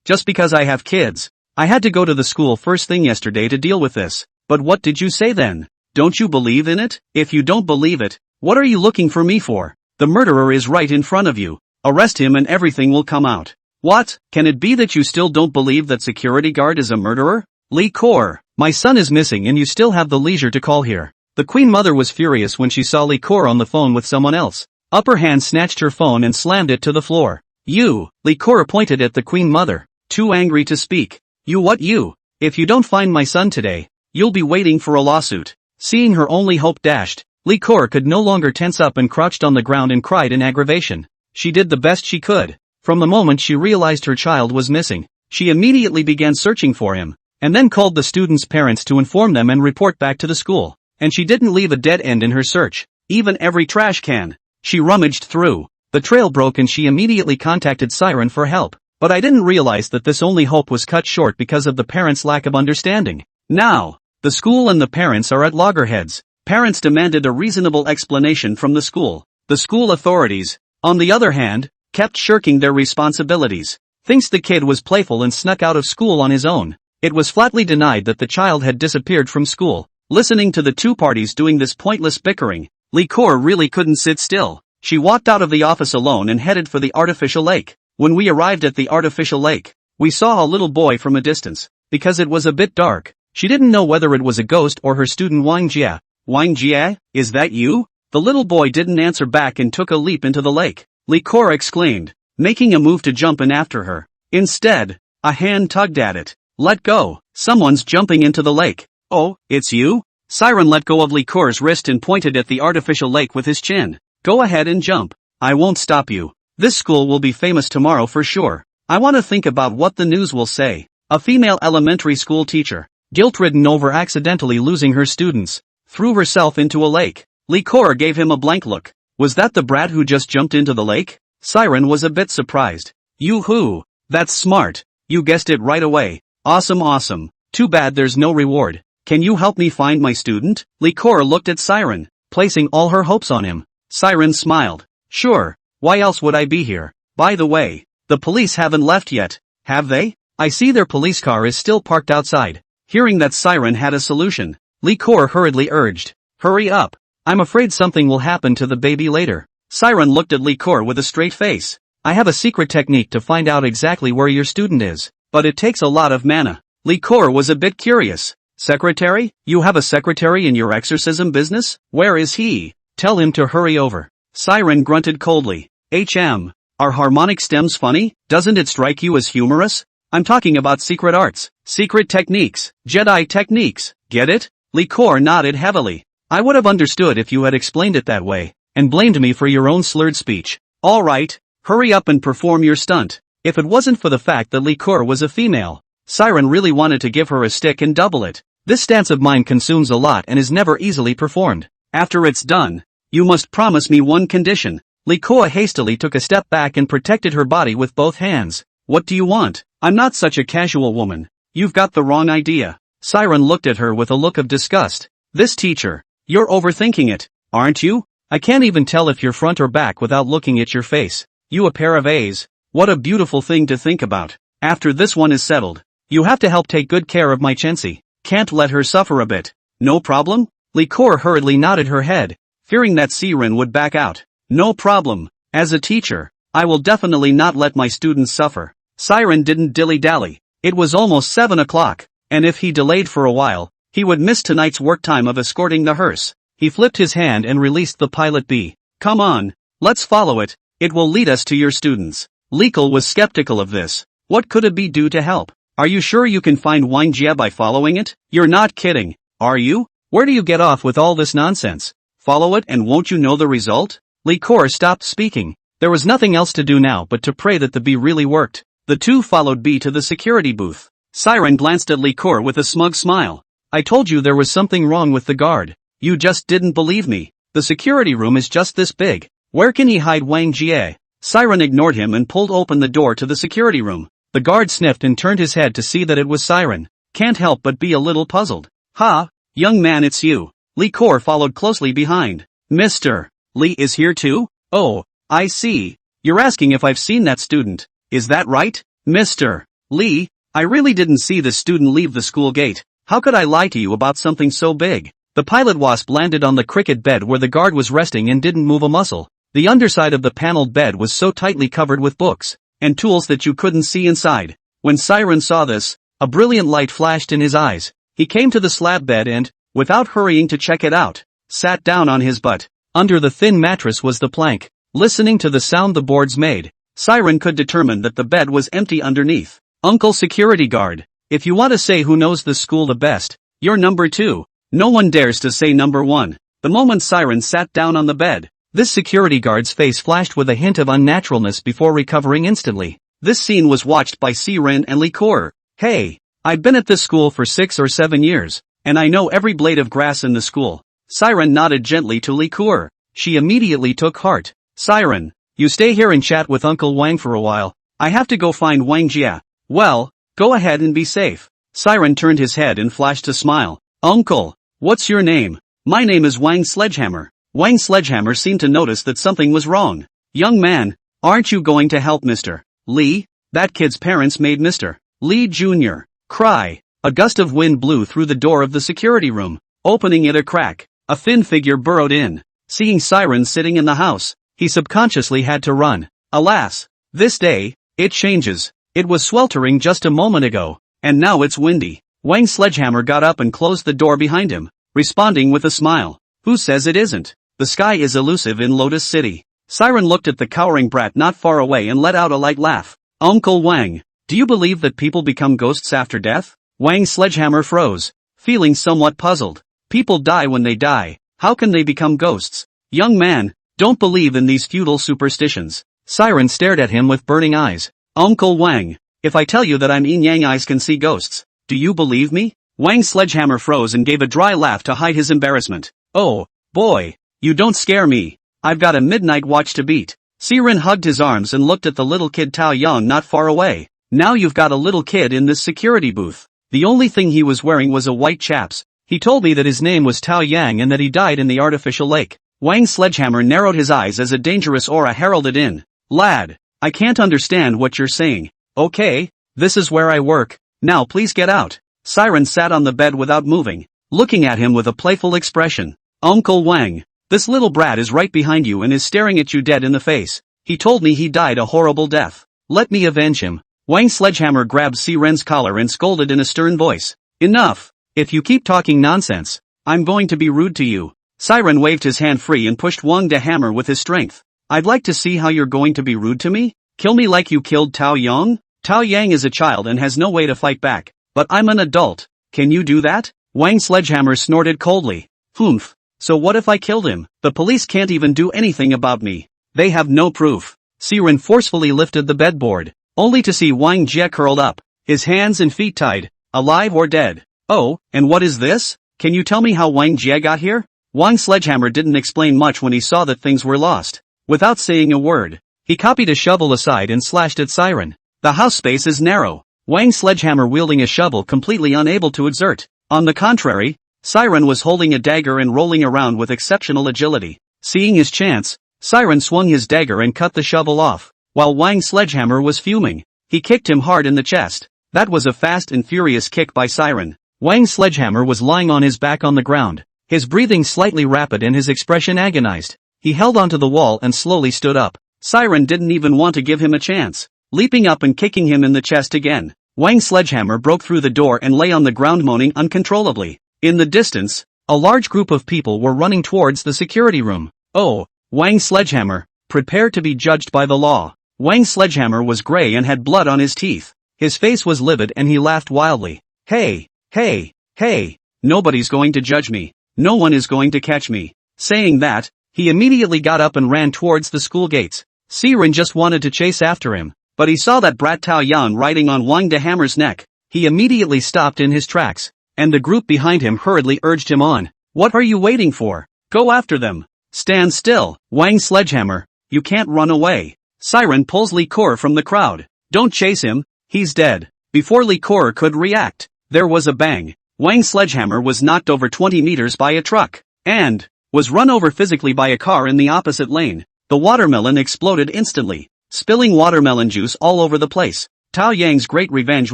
Just because I have kids. I had to go to the school first thing yesterday to deal with this. But what did you say then? Don't you believe in it? If you don't believe it, what are you looking for me for? The murderer is right in front of you. Arrest him and everything will come out. What? Can it be that you still don't believe that security guard is a murderer? Likor, my son is missing and you still have the leisure to call here. The Queen Mother was furious when she saw Likor on the phone with someone else. Upper Hand snatched her phone and slammed it to the floor. You, Likor pointed at the Queen Mother, too angry to speak. You what you? If you don't find my son today, you'll be waiting for a lawsuit. Seeing her only hope dashed, Likor could no longer tense up and crouched on the ground and cried in aggravation. She did the best she could. From the moment she realized her child was missing, she immediately began searching for him, and then called the students' parents to inform them and report back to the school. And she didn't leave a dead end in her search, even every trash can. She rummaged through. The trail broke and she immediately contacted Siren for help. But I didn't realize that this only hope was cut short because of the parents' lack of understanding. Now, the school and the parents are at loggerheads. Parents demanded a reasonable explanation from the school. The school authorities, on the other hand, kept shirking their responsibilities. Thinks the kid was playful and snuck out of school on his own. It was flatly denied that the child had disappeared from school. Listening to the two parties doing this pointless bickering, Likor really couldn't sit still. She walked out of the office alone and headed for the artificial lake. When we arrived at the artificial lake, we saw a little boy from a distance. Because it was a bit dark, she didn't know whether it was a ghost or her student Wang Jia. Wang Jia, is that you? The little boy didn't answer back and took a leap into the lake. Likor exclaimed, making a move to jump in after her. Instead, a hand tugged at it. Let go, someone's jumping into the lake. Oh, it's you? Siren let go of Likor's wrist and pointed at the artificial lake with his chin. Go ahead and jump. I won't stop you. This school will be famous tomorrow for sure. I want to think about what the news will say. A female elementary school teacher, guilt-ridden over accidentally losing her students, threw herself into a lake. Likor gave him a blank look. Was that the brat who just jumped into the lake? Siren was a bit surprised. Yoo-hoo, that's smart. You guessed it right away. Awesome awesome. Too bad there's no reward. Can you help me find my student? Likor looked at Siren, placing all her hopes on him. Siren smiled. Sure, why else would I be here? By the way, the police haven't left yet, have they? I see their police car is still parked outside. Hearing that Siren had a solution, Likor hurriedly urged. Hurry up. I'm afraid something will happen to the baby later. Siren looked at Likor with a straight face. I have a secret technique to find out exactly where your student is, but it takes a lot of mana. Likor was a bit curious. Secretary? You have a secretary in your exorcism business? Where is he? Tell him to hurry over. Siren grunted coldly. Are harmonic stems funny? Doesn't it strike you as humorous? I'm talking about secret arts, secret techniques, Jedi techniques, get it? Likor nodded heavily. I would have understood if you had explained it that way, and blamed me for your own slurred speech. Alright, hurry up and perform your stunt. If it wasn't for the fact that Likor was a female, Siren really wanted to give her a stick and double it. This dance of mine consumes a lot and is never easily performed. After it's done, you must promise me one condition. Likor hastily took a step back and protected her body with both hands. What do you want? I'm not such a casual woman. You've got the wrong idea. Siren looked at her with a look of disgust. This teacher. You're overthinking it, aren't you? I can't even tell if you're front or back without looking at your face. You a pair of A's. What a beautiful thing to think about. After this one is settled, you have to help take good care of my Chensi. Can't let her suffer a bit. No problem? Likor hurriedly nodded her head, fearing that Siren would back out. No problem. As a teacher, I will definitely not let my students suffer. Siren didn't dilly-dally. It was almost 7 o'clock, and if he delayed for a while, he would miss tonight's work time of escorting the hearse. He flipped his hand and released the pilot bee. Come on, let's follow it. It will lead us to your students. Likor was skeptical of this. What could a bee do to help? Are you sure you can find Wang Jie by following it? You're not kidding, are you? Where do you get off with all this nonsense? Follow it and won't you know the result? Likor stopped speaking. There was nothing else to do now but to pray that the bee really worked. The two followed B to the security booth. Siren glanced at Likor with a smug smile. I told you there was something wrong with the guard. You just didn't believe me. The security room is just this big. Where can he hide Wang Jie? Siren ignored him and pulled open the door to the security room. The guard sniffed and turned his head to see that it was Siren. Can't help but be a little puzzled. Ha, young man, it's you. Likor followed closely behind. Mr. Li is here too? Oh, I see. You're asking if I've seen that student. Is that right? Mr. Li, I really didn't see the student leave the school gate. How could I lie to you about something so big? The pilot wasp landed on the cricket bed where the guard was resting and didn't move a muscle. The underside of the paneled bed was so tightly covered with books and tools that you couldn't see inside. When Siren saw this, a brilliant light flashed in his eyes. He came to the slab bed and, without hurrying to check it out, sat down on his butt. Under the thin mattress was the plank. Listening to the sound the boards made, Siren could determine that the bed was empty underneath. Uncle Security Guard, if you want to say who knows the school the best, you're number 2. No one dares to say number 1. The moment Siren sat down on the bed, this security guard's face flashed with a hint of unnaturalness before recovering instantly. This scene was watched by Siren and Likor. Hey, I've been at this school for 6 or 7 years, and I know every blade of grass in the school. Siren nodded gently to Likor. She immediately took heart. Siren, you stay here and chat with Uncle Wang for a while. I have to go find Wang Jie. Well, go ahead and be safe. Siren turned his head and flashed a smile. Uncle, what's your name? My name is Wang Sledgehammer. Wang Sledgehammer seemed to notice that something was wrong. Young man, aren't you going to help Mr. Li? That kid's parents made Mr. Li Jr. cry. A gust of wind blew through the door of the security room, opening it a crack. A thin figure burrowed in. Seeing Siren sitting in the house, he subconsciously had to run. Alas, this day, it changes. It was sweltering just a moment ago, and now it's windy. Wang Sledgehammer got up and closed the door behind him, responding with a smile. Who says it isn't? The sky is elusive in Lotus City. Siren looked at the cowering brat not far away and let out a light laugh. Uncle Wang, do you believe that people become ghosts after death? Wang Sledgehammer froze, feeling somewhat puzzled. People die when they die. How can they become ghosts? Young man, don't believe in these feudal superstitions. Siren stared at him with burning eyes. Uncle Wang, if I tell you that I'm yin yang eyes can see ghosts, do you believe me? Wang Sledgehammer froze and gave a dry laugh to hide his embarrassment. Oh, boy, you don't scare me. I've got a midnight watch to beat. Siren hugged his arms and looked at the little kid Tao Yang not far away. Now you've got a little kid in this security booth. The only thing he was wearing was a white chaps. He told me that his name was Tao Yang and that he died in the artificial lake. Wang's sledgehammer narrowed his eyes as a dangerous aura heralded in. Lad, I can't understand what you're saying. Okay, this is where I work. Now please get out. Siren sat on the bed without moving, looking at him with a playful expression. Uncle Wang, this little brat is right behind you and is staring at you dead in the face. He told me he died a horrible death. Let me avenge him. Wang's sledgehammer grabbed Siren's collar and scolded in a stern voice. Enough. If you keep talking nonsense, I'm going to be rude to you. Siren waved his hand free and pushed Wang to hammer with his strength. I'd like to see how you're going to be rude to me? Kill me like you killed Tao Yang? Tao Yang is a child and has no way to fight back. But I'm an adult. Can you do that? Wang's sledgehammer snorted coldly. Humph. So what if I killed him? The police can't even do anything about me. They have no proof. Siren forcefully lifted the bedboard, only to see Wang Jie curled up, his hands and feet tied, alive or dead. Oh, and what is this? Can you tell me how Wang Jie got here? Wang's sledgehammer didn't explain much when he saw that things were lost. Without saying a word, he copied a shovel aside and slashed at Siren. The house space is narrow. Wang's sledgehammer wielding a shovel completely unable to exert. On the contrary, Siren was holding a dagger and rolling around with exceptional agility. Seeing his chance, Siren swung his dagger and cut the shovel off. While Wang's sledgehammer was fuming, he kicked him hard in the chest. That was a fast and furious kick by Siren. Wang's sledgehammer was lying on his back on the ground, his breathing slightly rapid and his expression agonized. He held onto the wall and slowly stood up. Siren didn't even want to give him a chance, leaping up and kicking him in the chest again. Wang's sledgehammer broke through the door and lay on the ground moaning uncontrollably. In the distance, a large group of people were running towards the security room. Oh, Wang's sledgehammer, prepare to be judged by the law. Wang's sledgehammer was gray and had blood on his teeth. His face was livid and he laughed wildly. Hey, hey, hey, nobody's going to judge me. No one is going to catch me. Saying that, he immediately got up and ran towards the school gates. Siren just wanted to chase after him, but he saw that brat Tao Yan riding on Wang de Hammer's neck. He immediately stopped in his tracks, and the group behind him hurriedly urged him on. What are you waiting for? Go after them. Stand still, Wang's sledgehammer. You can't run away. Siren pulls Li Kor from the crowd. Don't chase him, he's dead. Before Li Kor could react, there was a bang. Wang's sledgehammer was knocked over 20 meters by a truck, and was run over physically by a car in the opposite lane. The watermelon exploded instantly, spilling watermelon juice all over the place. Tao Yang's great revenge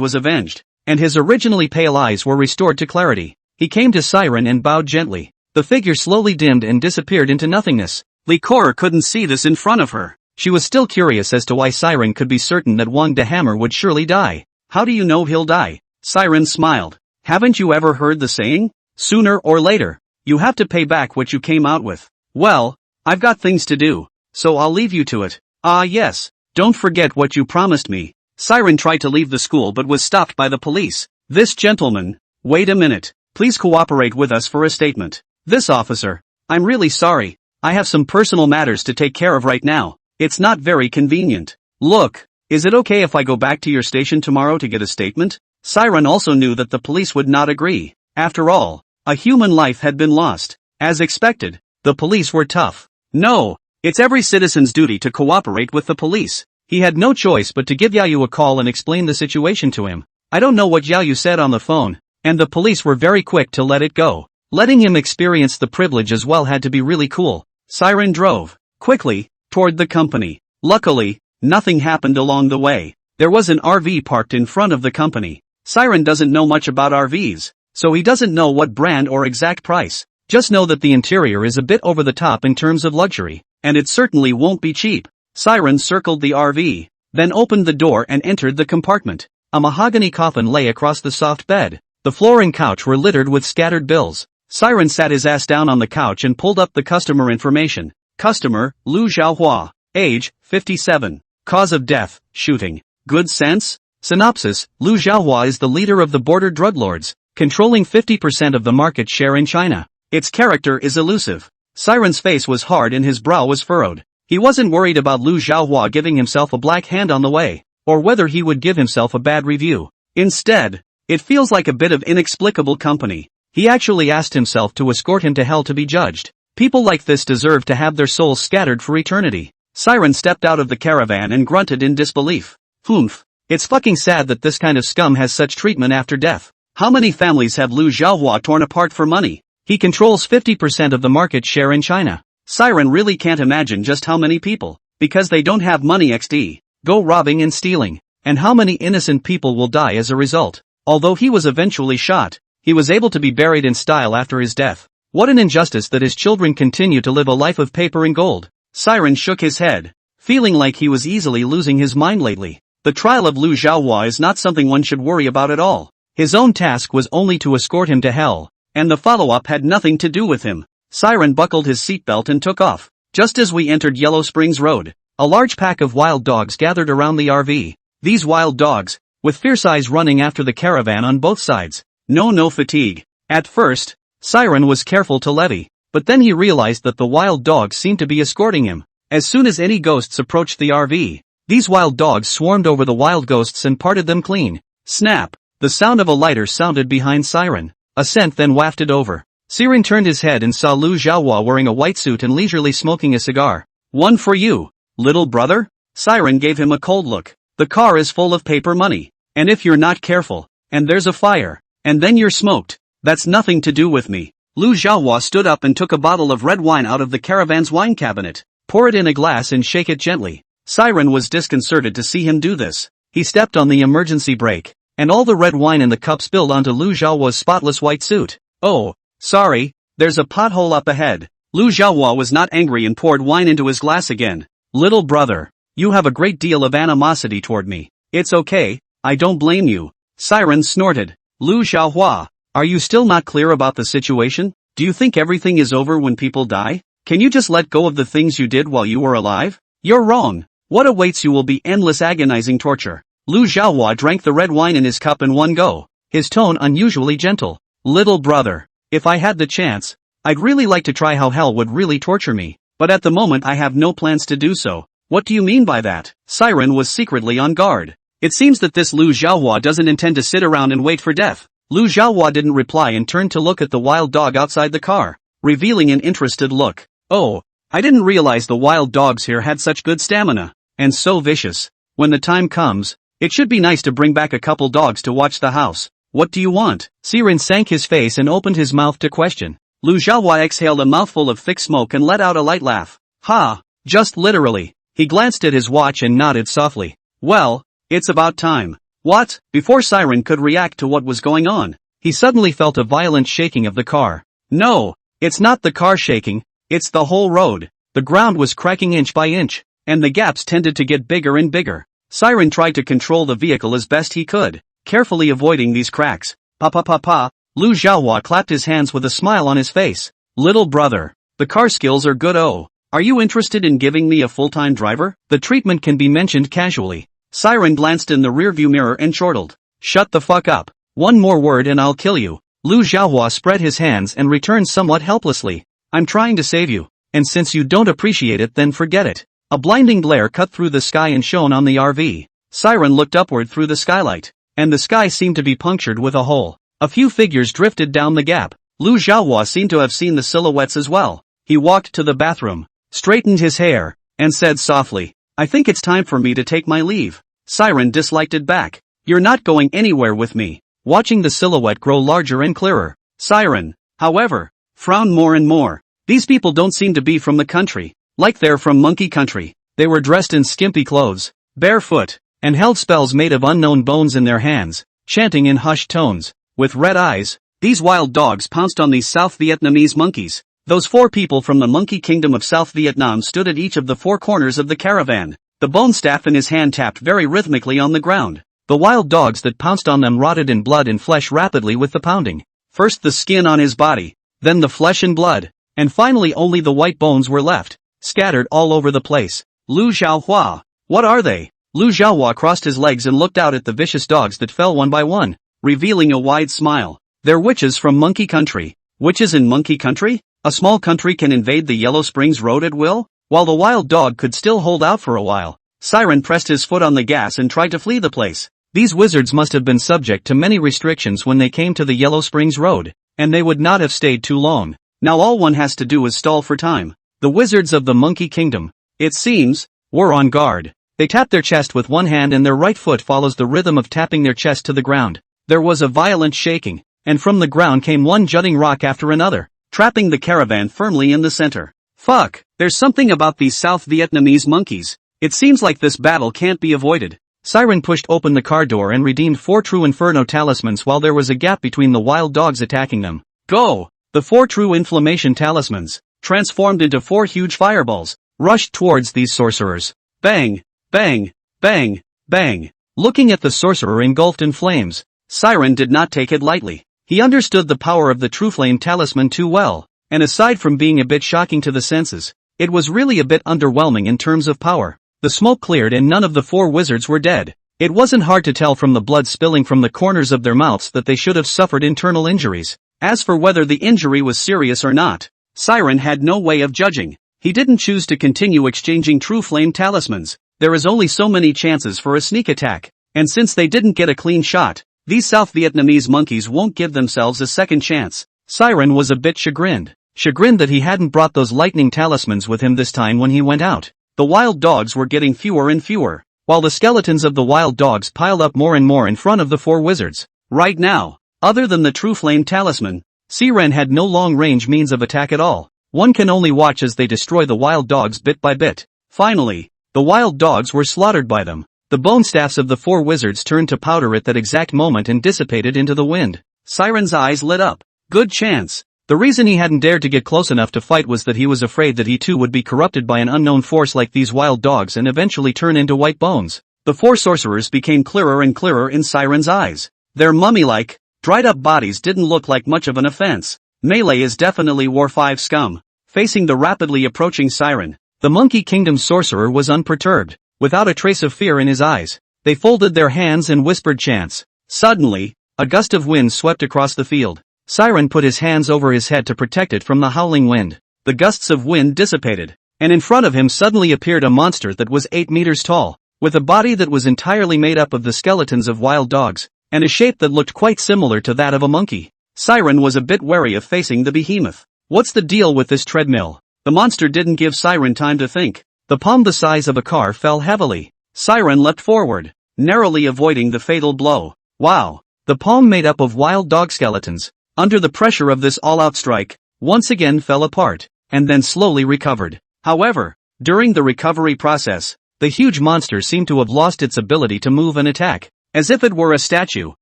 was avenged, and his originally pale eyes were restored to clarity. He came to Siren and bowed gently. The figure slowly dimmed and disappeared into nothingness. Li Kor couldn't see this in front of her. She was still curious as to why Siren could be certain that Wang de Hammer would surely die. How do you know he'll die? Siren smiled. Haven't you ever heard the saying? Sooner or later, you have to pay back what you came out with. Well, I've got things to do, so I'll leave you to it. Ah yes, don't forget what you promised me. Siren tried to leave the school but was stopped by the police. This gentleman, wait a minute, please cooperate with us for a statement. This officer, I'm really sorry, I have some personal matters to take care of right now. It's not very convenient. Look, is it okay if I go back to your station tomorrow to get a statement? Siren also knew that the police would not agree. After all, a human life had been lost. As expected, the police were tough. No, it's every citizen's duty to cooperate with the police. He had no choice but to give Yayu a call and explain the situation to him. I don't know what Yayu said on the phone, and the police were very quick to let it go. Letting him experience the privilege as well had to be really cool. Siren drove quickly toward the company. Luckily, nothing happened along the way. There was an RV parked in front of the company. Siren doesn't know much about RVs, so he doesn't know what brand or exact price. Just know that the interior is a bit over the top in terms of luxury, and it certainly won't be cheap. Siren circled the RV, then opened the door and entered the compartment. A mahogany coffin lay across the soft bed. The floor and couch were littered with scattered bills. Siren sat his ass down on the couch and pulled up the customer information. Customer, Lu Xiaohua. Age, 57. Cause of death, shooting. Good sense? Synopsis, Lu Xiaohua is the leader of the border drug lords, controlling 50% of the market share in China. Its character is elusive. Siren's face was hard and his brow was furrowed. He wasn't worried about Lu Xiaohua giving himself a black hand on the way, or whether he would give himself a bad review. Instead, it feels like a bit of inexplicable company. He actually asked himself to escort him to hell to be judged. People like this deserve to have their souls scattered for eternity. Siren stepped out of the caravan and grunted in disbelief. Humph, It's fucking sad that this kind of scum has such treatment after death. How many families have Lu Xiaohua torn apart for money? He controls 50% of the market share in China. Siren really can't imagine just how many people, because they don't have money XD, go robbing and stealing, and how many innocent people will die as a result. Although he was eventually shot, he was able to be buried in style after his death. What an injustice that his children continue to live a life of paper and gold. Siren shook his head, feeling like he was easily losing his mind lately. The trial of Lu Xiaohua is not something one should worry about at all. His own task was only to escort him to hell, and the follow-up had nothing to do with him. Siren buckled his seatbelt and took off. Just as we entered Yellow Springs Road, a large pack of wild dogs gathered around the RV. These wild dogs, with fierce eyes running after the caravan on both sides. No fatigue. At first, Siren was careful to levy, but then he realized that the wild dogs seemed to be escorting him. As soon as any ghosts approached the RV, these wild dogs swarmed over the wild ghosts and parted them clean. Snap! The sound of a lighter sounded behind Siren. A scent then wafted over. Siren turned his head and saw Lu Xiaohua wearing a white suit and leisurely smoking a cigar. One for you, little brother? Siren gave him a cold look. The car is full of paper money. And if you're not careful, and there's a fire, and then you're smoked, that's nothing to do with me. Lu Xiaohua stood up and took a bottle of red wine out of the caravan's wine cabinet. Pour it in a glass and shake it gently. Siren was disconcerted to see him do this. He stepped on the emergency brake, and all the red wine in the cup spilled onto Lu Xiaohua's spotless white suit. Oh, sorry, there's a pothole up ahead. Lu Xiaohua was not angry and poured wine into his glass again. Little brother, you have a great deal of animosity toward me. It's okay, I don't blame you. Siren snorted. Lu Xiaohua, are you still not clear about the situation? Do you think everything is over when people die? Can you just let go of the things you did while you were alive? You're wrong. What awaits you will be endless agonizing torture. Lu Xiaohua drank the red wine in his cup in one go, his tone unusually gentle. Little brother, if I had the chance, I'd really like to try how hell would really torture me, but at the moment I have no plans to do so. What do you mean by that? Siren was secretly on guard. It seems that this Lu Xiaohua doesn't intend to sit around and wait for death. Lu Xiaohua didn't reply and turned to look at the wild dog outside the car, revealing an interested look. Oh, I didn't realize the wild dogs here had such good stamina, and so vicious. When the time comes, it should be nice to bring back a couple dogs to watch the house. What do you want? Siren sank his face and opened his mouth to question. Lu Xiaohua exhaled a mouthful of thick smoke and let out a light laugh. Ha! Just literally. He glanced at his watch and nodded softly. Well, it's about time. What? Before Siren could react to what was going on, he suddenly felt a violent shaking of the car. No, it's not the car shaking, it's the whole road. The ground was cracking inch by inch, and the gaps tended to get bigger and bigger. Siren tried to control the vehicle as best he could, carefully avoiding these cracks. Pa. Lu Xiaohua clapped his hands with a smile on his face. Little brother, the car skills are good. Oh, are you interested in giving me a full-time driver? The treatment can be mentioned casually. Siren glanced in the rearview mirror and chortled. Shut the fuck up. One more word and I'll kill you. Lu Xiaohua spread his hands and returned somewhat helplessly. I'm trying to save you, and since you don't appreciate it then forget it. A blinding glare cut through the sky and shone on the RV. Siren looked upward through the skylight, and the sky seemed to be punctured with a hole. A few figures drifted down the gap. Lu Xiaohua seemed to have seen the silhouettes as well. He walked to the bathroom, straightened his hair, and said softly, I think it's time for me to take my leave. Siren disliked it back. You're not going anywhere with me. Watching the silhouette grow larger and clearer, Siren, however, frowned more and more. These people don't seem to be from the country, like they're from monkey country. They were dressed in skimpy clothes, barefoot, and held spells made of unknown bones in their hands, chanting in hushed tones. With red eyes, these wild dogs pounced on these South Vietnamese monkeys. Those 4 people from the monkey kingdom of South Vietnam stood at each of the 4 corners of the caravan. The bone staff in his hand tapped very rhythmically on the ground. The wild dogs that pounced on them rotted in blood and flesh rapidly with the pounding. First the skin on his body, then the flesh and blood, and finally only the white bones were left, scattered all over the place. Lu Xiaohua, what are they? Lu Xiaohua crossed his legs and looked out at the vicious dogs that fell one by one, revealing a wide smile. They're witches from monkey country. Witches in monkey country? A small country can invade the Yellow Springs Road at will? While the wild dog could still hold out for a while, Siren pressed his foot on the gas and tried to flee the place. These wizards must have been subject to many restrictions when they came to the Yellow Springs Road, and they would not have stayed too long. Now all one has to do is stall for time. The wizards of the Monkey Kingdom, it seems, were on guard. They tap their chest with one hand and their right foot follows the rhythm of tapping their chest to the ground. There was a violent shaking, and from the ground came one jutting rock after another, trapping the caravan firmly in the center. Fuck, there's something about these South Vietnamese monkeys. It seems like this battle can't be avoided. Siren pushed open the car door and redeemed 4 true Inferno talismans while there was a gap between the wild dogs attacking them. Go! The 4 true inflammation talismans, transformed into 4 huge fireballs, rushed towards these sorcerers. Bang! Bang! Bang! Bang! Looking at the sorcerer engulfed in flames, Siren did not take it lightly. He understood the power of the True Flame talisman too well, and aside from being a bit shocking to the senses, it was really a bit underwhelming in terms of power. The smoke cleared and none of the 4 wizards were dead. It wasn't hard to tell from the blood spilling from the corners of their mouths that they should have suffered internal injuries. As for whether the injury was serious or not, Siren had no way of judging. He didn't choose to continue exchanging True Flame talismans. There is only so many chances for a sneak attack, and since they didn't get a clean shot, these South Vietnamese monkeys won't give themselves a second chance. Siren was a bit chagrined that he hadn't brought those lightning talismans with him this time when he went out. The wild dogs were getting fewer and fewer, while the skeletons of the wild dogs piled up more and more in front of the 4 wizards. Right now, other than the True Flame talisman, Siren had no long-range means of attack at all. One can only watch as they destroy the wild dogs bit by bit. Finally, the wild dogs were slaughtered by them. The bone staffs of the 4 wizards turned to powder at that exact moment and dissipated into the wind. Siren's eyes lit up. Good chance. The reason he hadn't dared to get close enough to fight was that he was afraid that he too would be corrupted by an unknown force like these wild dogs and eventually turn into white bones. The 4 sorcerers became clearer and clearer in Siren's eyes. Their mummy-like, dried-up bodies didn't look like much of an offense. Melee is definitely War 5 scum. Facing the rapidly approaching Siren, the Monkey Kingdom sorcerer was unperturbed, without a trace of fear in his eyes. They folded their hands and whispered chants. Suddenly, a gust of wind swept across the field. Siren put his hands over his head to protect it from the howling wind. The gusts of wind dissipated, and in front of him suddenly appeared a monster that was 8 meters tall, with a body that was entirely made up of the skeletons of wild dogs, and a shape that looked quite similar to that of a monkey. Siren was a bit wary of facing the behemoth. What's the deal with this treadmill? The monster didn't give Siren time to think. The palm the size of a car fell heavily. Siren leapt forward, narrowly avoiding the fatal blow. Wow! The palm made up of wild dog skeletons, under the pressure of this all-out strike, once again fell apart, and then slowly recovered. However, during the recovery process, the huge monster seemed to have lost its ability to move and attack, as if it were a statue,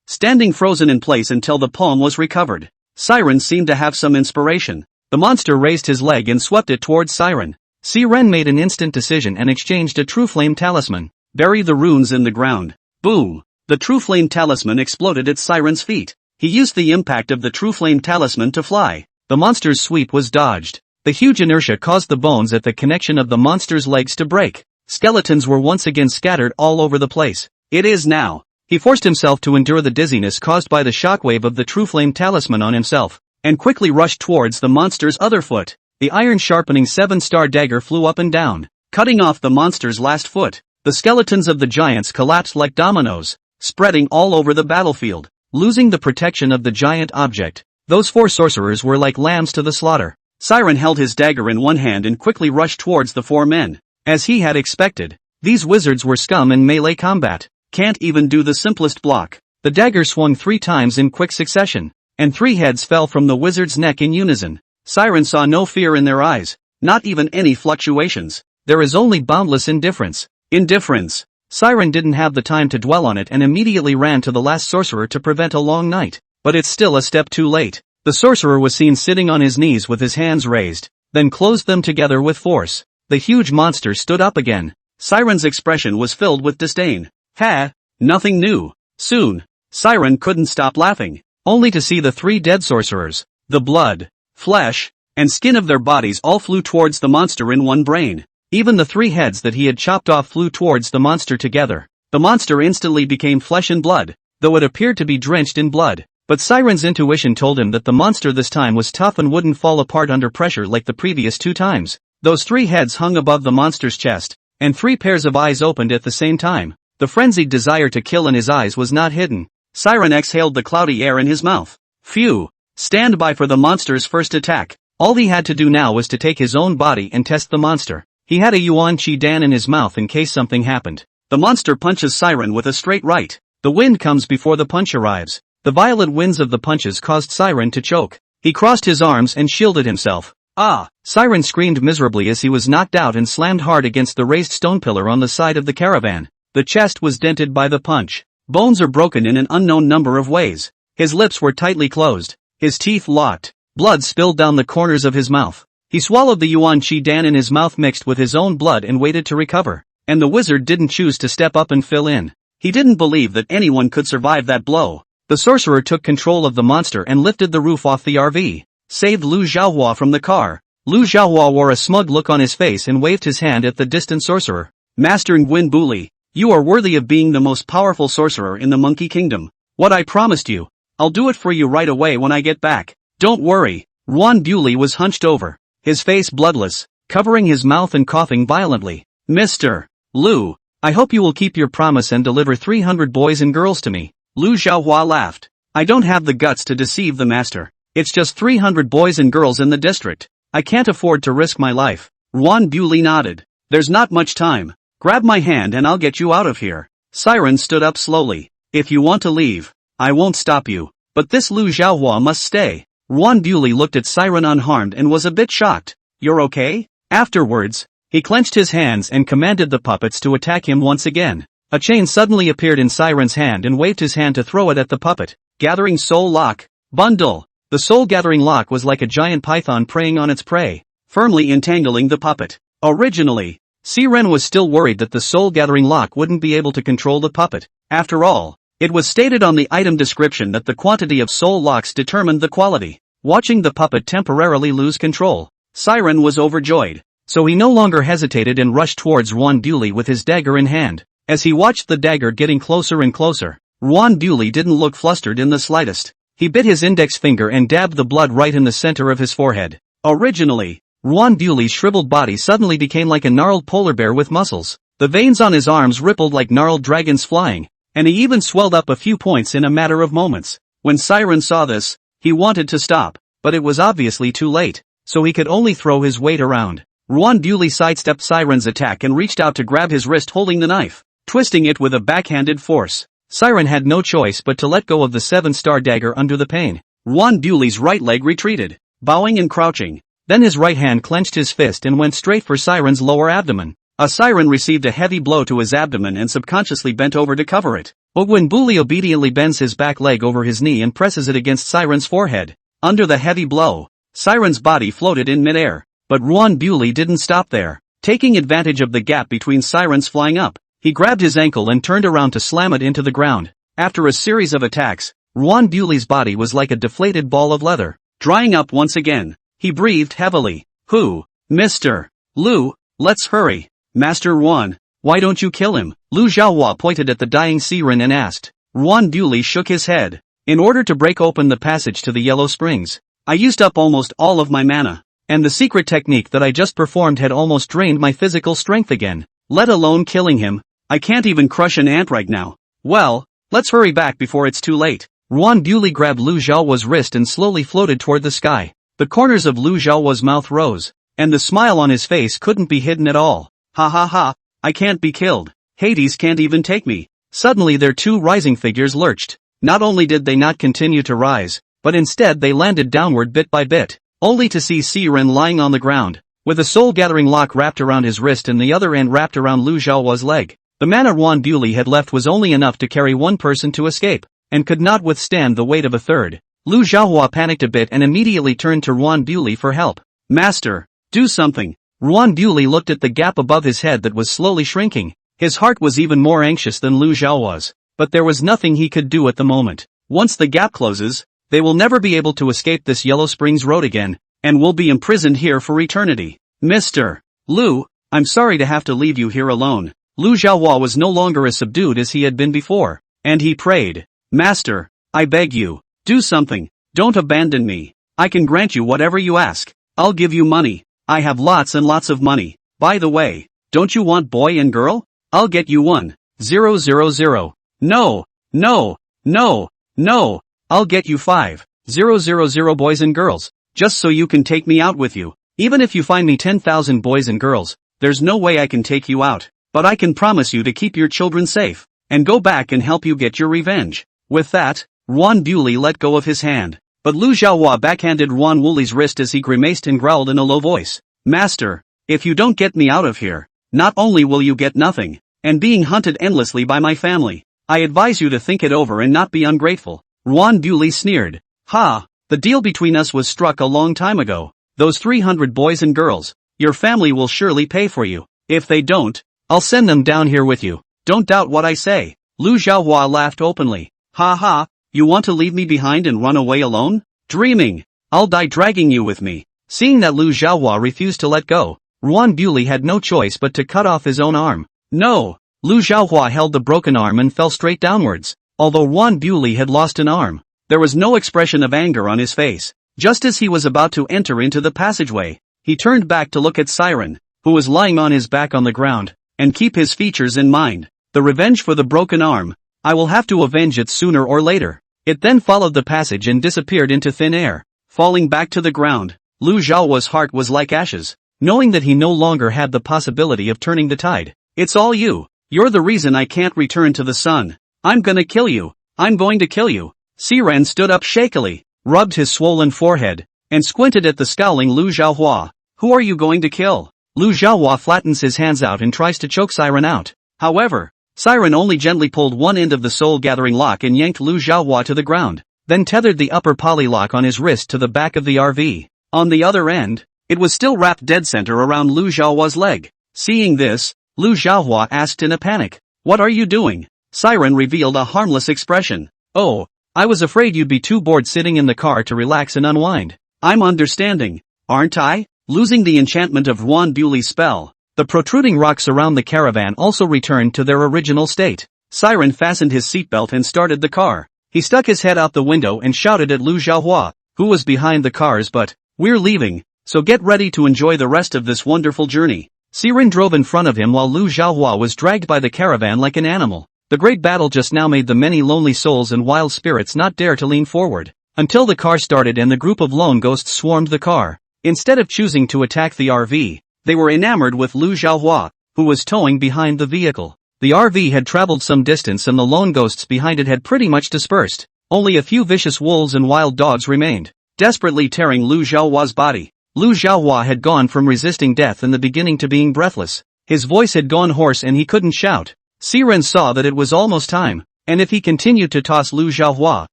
standing frozen in place until the palm was recovered. Siren seemed to have some inspiration. The monster raised his leg and swept it towards Siren. Siren made an instant decision and exchanged a True Flame talisman. Bury the runes in the ground. Boom! The True Flame talisman exploded at Siren's feet. He used the impact of the True Flame talisman to fly. The monster's sweep was dodged. The huge inertia caused the bones at the connection of the monster's legs to break. Skeletons were once again scattered all over the place. It is now. He forced himself to endure the dizziness caused by the shockwave of the True Flame talisman on himself, and quickly rushed towards the monster's other foot. The iron-sharpening 7-star dagger flew up and down, cutting off the monster's last foot. The skeletons of the giants collapsed like dominoes, spreading all over the battlefield. Losing the protection of the giant object, those 4 sorcerers were like lambs to the slaughter. Siren held his dagger in one hand and quickly rushed towards the 4 men. As he had expected, these wizards were scum in melee combat. Can't even do the simplest block. The dagger swung 3 times in quick succession, and 3 heads fell from the wizard's neck in unison. Siren saw no fear in their eyes, not even any fluctuations. There is only boundless indifference. Indifference. Siren didn't have the time to dwell on it and immediately ran to the last sorcerer to prevent a long night. But it's still a step too late. The sorcerer was seen sitting on his knees with his hands raised, then closed them together with force. The huge monster stood up again. Siren's expression was filled with disdain. Ha! Nothing new. Soon, Siren couldn't stop laughing, only to see the 3 dead sorcerers. The blood, flesh, and skin of their bodies all flew towards the monster in one brain. Even the 3 heads that he had chopped off flew towards the monster together. The monster instantly became flesh and blood, though it appeared to be drenched in blood. But Siren's intuition told him that the monster this time was tough and wouldn't fall apart under pressure like the previous 2 times. Those 3 heads hung above the monster's chest, and 3 pairs of eyes opened at the same time. The frenzied desire to kill in his eyes was not hidden. Siren exhaled the cloudy air in his mouth. Phew! Stand by for the monster's first attack. All he had to do now was to take his own body and test the monster. He had a yuan chi dan in his mouth in case something happened. The monster punches Siren with a straight right. The wind comes before the punch arrives. The violent winds of the punches caused Siren to choke. He crossed his arms and shielded himself. Ah! Siren screamed miserably as he was knocked out and slammed hard against the raised stone pillar on the side of the caravan. The chest was dented by the punch. Bones are broken in an unknown number of ways. His lips were tightly closed. His teeth locked. Blood spilled down the corners of his mouth. He swallowed the yuan chi dan in his mouth mixed with his own blood and waited to recover. And the wizard didn't choose to step up and fill in. He didn't believe that anyone could survive that blow. The sorcerer took control of the monster and lifted the roof off the RV. Saved Lu Xiaohua from the car. Lu Xiaohua wore a smug look on his face and waved his hand at the distant sorcerer. Master Nguyen Buli, you are worthy of being the most powerful sorcerer in the Monkey Kingdom. What I promised you, I'll do it for you right away when I get back. Don't worry. Nguyen Buli was hunched over, his face bloodless, covering his mouth and coughing violently. Mr. Lu, I hope you will keep your promise and deliver 300 boys and girls to me. Lu Xiaohua laughed. I don't have the guts to deceive the master. It's just 300 boys and girls in the district. I can't afford to risk my life. Nguyen Buli nodded. There's not much time. Grab my hand and I'll get you out of here. Siren stood up slowly. If you want to leave, I won't stop you. But this Lu Xiaohua must stay. Nguyen Buli looked at Siren unharmed and was a bit shocked. You're okay? Afterwards, he clenched his hands and commanded the puppets to attack him once again. A chain suddenly appeared in Siren's hand and waved his hand to throw it at the puppet. Gathering Soul Lock. Bundle. The soul-gathering lock was like a giant python preying on its prey, firmly entangling the puppet. Originally, Siren was still worried that the soul-gathering lock wouldn't be able to control the puppet. After all, it was stated on the item description that the quantity of soul locks determined the quality. Watching the puppet temporarily lose control, Siren was overjoyed. So he no longer hesitated and rushed towards Nguyen Buli with his dagger in hand. As he watched the dagger getting closer and closer, Nguyen Buli didn't look flustered in the slightest. He bit his index finger and dabbed the blood right in the center of his forehead. Originally, Nguyen Buli's shriveled body suddenly became like a gnarled polar bear with muscles. The veins on his arms rippled like gnarled dragons flying, and he even swelled up a few points in a matter of moments. When Siren saw this, he wanted to stop, but it was obviously too late, so he could only throw his weight around. Nguyen Buli sidestepped Siren's attack and reached out to grab his wrist holding the knife, twisting it with a backhanded force. Siren had no choice but to let go of the 7-star dagger under the pain. Nguyen Buli's right leg retreated, bowing and crouching. Then his right hand clenched his fist and went straight for Siren's lower abdomen. Siren received a heavy blow to his abdomen and subconsciously bent over to cover it. But Nguyen Buli obediently bends his back leg over his knee and presses it against Siren's forehead. Under the heavy blow, Siren's body floated in midair. But Nguyen Buli didn't stop there. Taking advantage of the gap between Siren's flying up, he grabbed his ankle and turned around to slam it into the ground. After a series of attacks, Nguyen Buli's body was like a deflated ball of leather. Drying up once again, he breathed heavily. Who? Mr. Lu, let's hurry. Master Nguyen, why don't you kill him? Lu Xiaohua pointed at the dying Siren and asked. Nguyen Buli shook his head. In order to break open the passage to the Yellow Springs, I used up almost all of my mana. And the secret technique that I just performed had almost drained my physical strength again. Let alone killing him. I can't even crush an ant right now. Well, let's hurry back before it's too late. Nguyen Buli grabbed Lu Xiaohua's wrist and slowly floated toward the sky. The corners of Lu Xiaohua's mouth rose, and the smile on his face couldn't be hidden at all. Ha ha ha, I can't be killed. Hades can't even take me. Suddenly their two rising figures lurched. Not only did they not continue to rise, but instead they landed downward bit by bit, only to see Siren lying on the ground, with a soul-gathering lock wrapped around his wrist and the other end wrapped around Lu Xiaohua's leg. The mana Nguyen Buli had left was only enough to carry one person to escape, and could not withstand the weight of a third. Lu Xiaohua panicked a bit and immediately turned to Nguyen Buli for help. Master, do something. Nguyen Buli looked at the gap above his head that was slowly shrinking. His heart was even more anxious than Lu Xiaohua's, but there was nothing he could do at the moment. Once the gap closes, they will never be able to escape this Yellow Springs road again, and will be imprisoned here for eternity. Mr. Lu, I'm sorry to have to leave you here alone. Lu Xiaohua was no longer as subdued as he had been before, and he prayed. Master, I beg you, do something, don't abandon me. I can grant you whatever you ask. I'll give you money. I have lots and lots of money. By the way, don't you want boy and girl? I'll get you 1,000. No, no, no, no. I'll get you 5,000 boys and girls, just so you can take me out with you. Even if you find me 10,000 boys and girls, there's no way I can take you out, but I can promise you to keep your children safe, and go back and help you get your revenge. With that, Ruan Bewley let go of his hand, but Lu Xiaohua backhanded Ruan Wuli's wrist as he grimaced and growled in a low voice. Master, if you don't get me out of here, not only will you get nothing, and being hunted endlessly by my family, I advise you to think it over and not be ungrateful. Ruan Bewley sneered. Ha, the deal between us was struck a long time ago. Those 300 boys and girls, your family will surely pay for you. If they don't, I'll send them down here with you. Don't doubt what I say. Lu Xiaohua laughed openly. Ha ha, you want to leave me behind and run away alone? Dreaming. I'll die dragging you with me. Seeing that Lu Xiaohua refused to let go, Ruan Bewley had no choice but to cut off his own arm. No! Lu Xiaohua held the broken arm and fell straight downwards. Although Ruan Bewley had lost an arm, there was no expression of anger on his face. Just as he was about to enter into the passageway, he turned back to look at Siren, who was lying on his back on the ground, and keep his features in mind. The revenge for the broken arm. I will have to avenge it sooner or later. It then followed the passage and disappeared into thin air. Falling back to the ground, Lu Xiaohua's heart was like ashes, knowing that he no longer had the possibility of turning the tide. It's all you. You're the reason I can't return to the sun. I'm gonna kill you. I'm going to kill you. Siren stood up shakily, rubbed his swollen forehead, and squinted at the scowling Lu Xiaohua. Who are you going to kill? Lu Xiaohua flattens his hands out and tries to choke Siren out. However, Siren only gently pulled one end of the soul-gathering lock and yanked Lu Xiaohua to the ground, then tethered the upper poly lock on his wrist to the back of the RV. On the other end, it was still wrapped dead center around Lu Xiaohua's leg. Seeing this, Lu Xiaohua asked in a panic. What are you doing? Siren revealed a harmless expression. Oh, I was afraid you'd be too bored sitting in the car to relax and unwind. I'm understanding, aren't I? Losing the enchantment of Ruan Bewley's spell, the protruding rocks around the caravan also returned to their original state. Siren fastened his seatbelt and started the car. He stuck his head out the window and shouted at Lu Xiaohua, who was behind the cars. But, we're leaving, so get ready to enjoy the rest of this wonderful journey. Siren drove in front of him while Lu Xiaohua was dragged by the caravan like an animal. The great battle just now made the many lonely souls and wild spirits not dare to lean forward, until the car started and the group of lone ghosts swarmed the car. Instead of choosing to attack the RV, they were enamored with Lu Xiaohua, who was towing behind the vehicle. The RV had traveled some distance and the lone ghosts behind it had pretty much dispersed. Only a few vicious wolves and wild dogs remained, desperately tearing Lu Xiaohua's body. Lu Xiaohua had gone from resisting death in the beginning to being breathless. His voice had gone hoarse and he couldn't shout. Siren saw that it was almost time, and if he continued to toss Lu Xiaohua,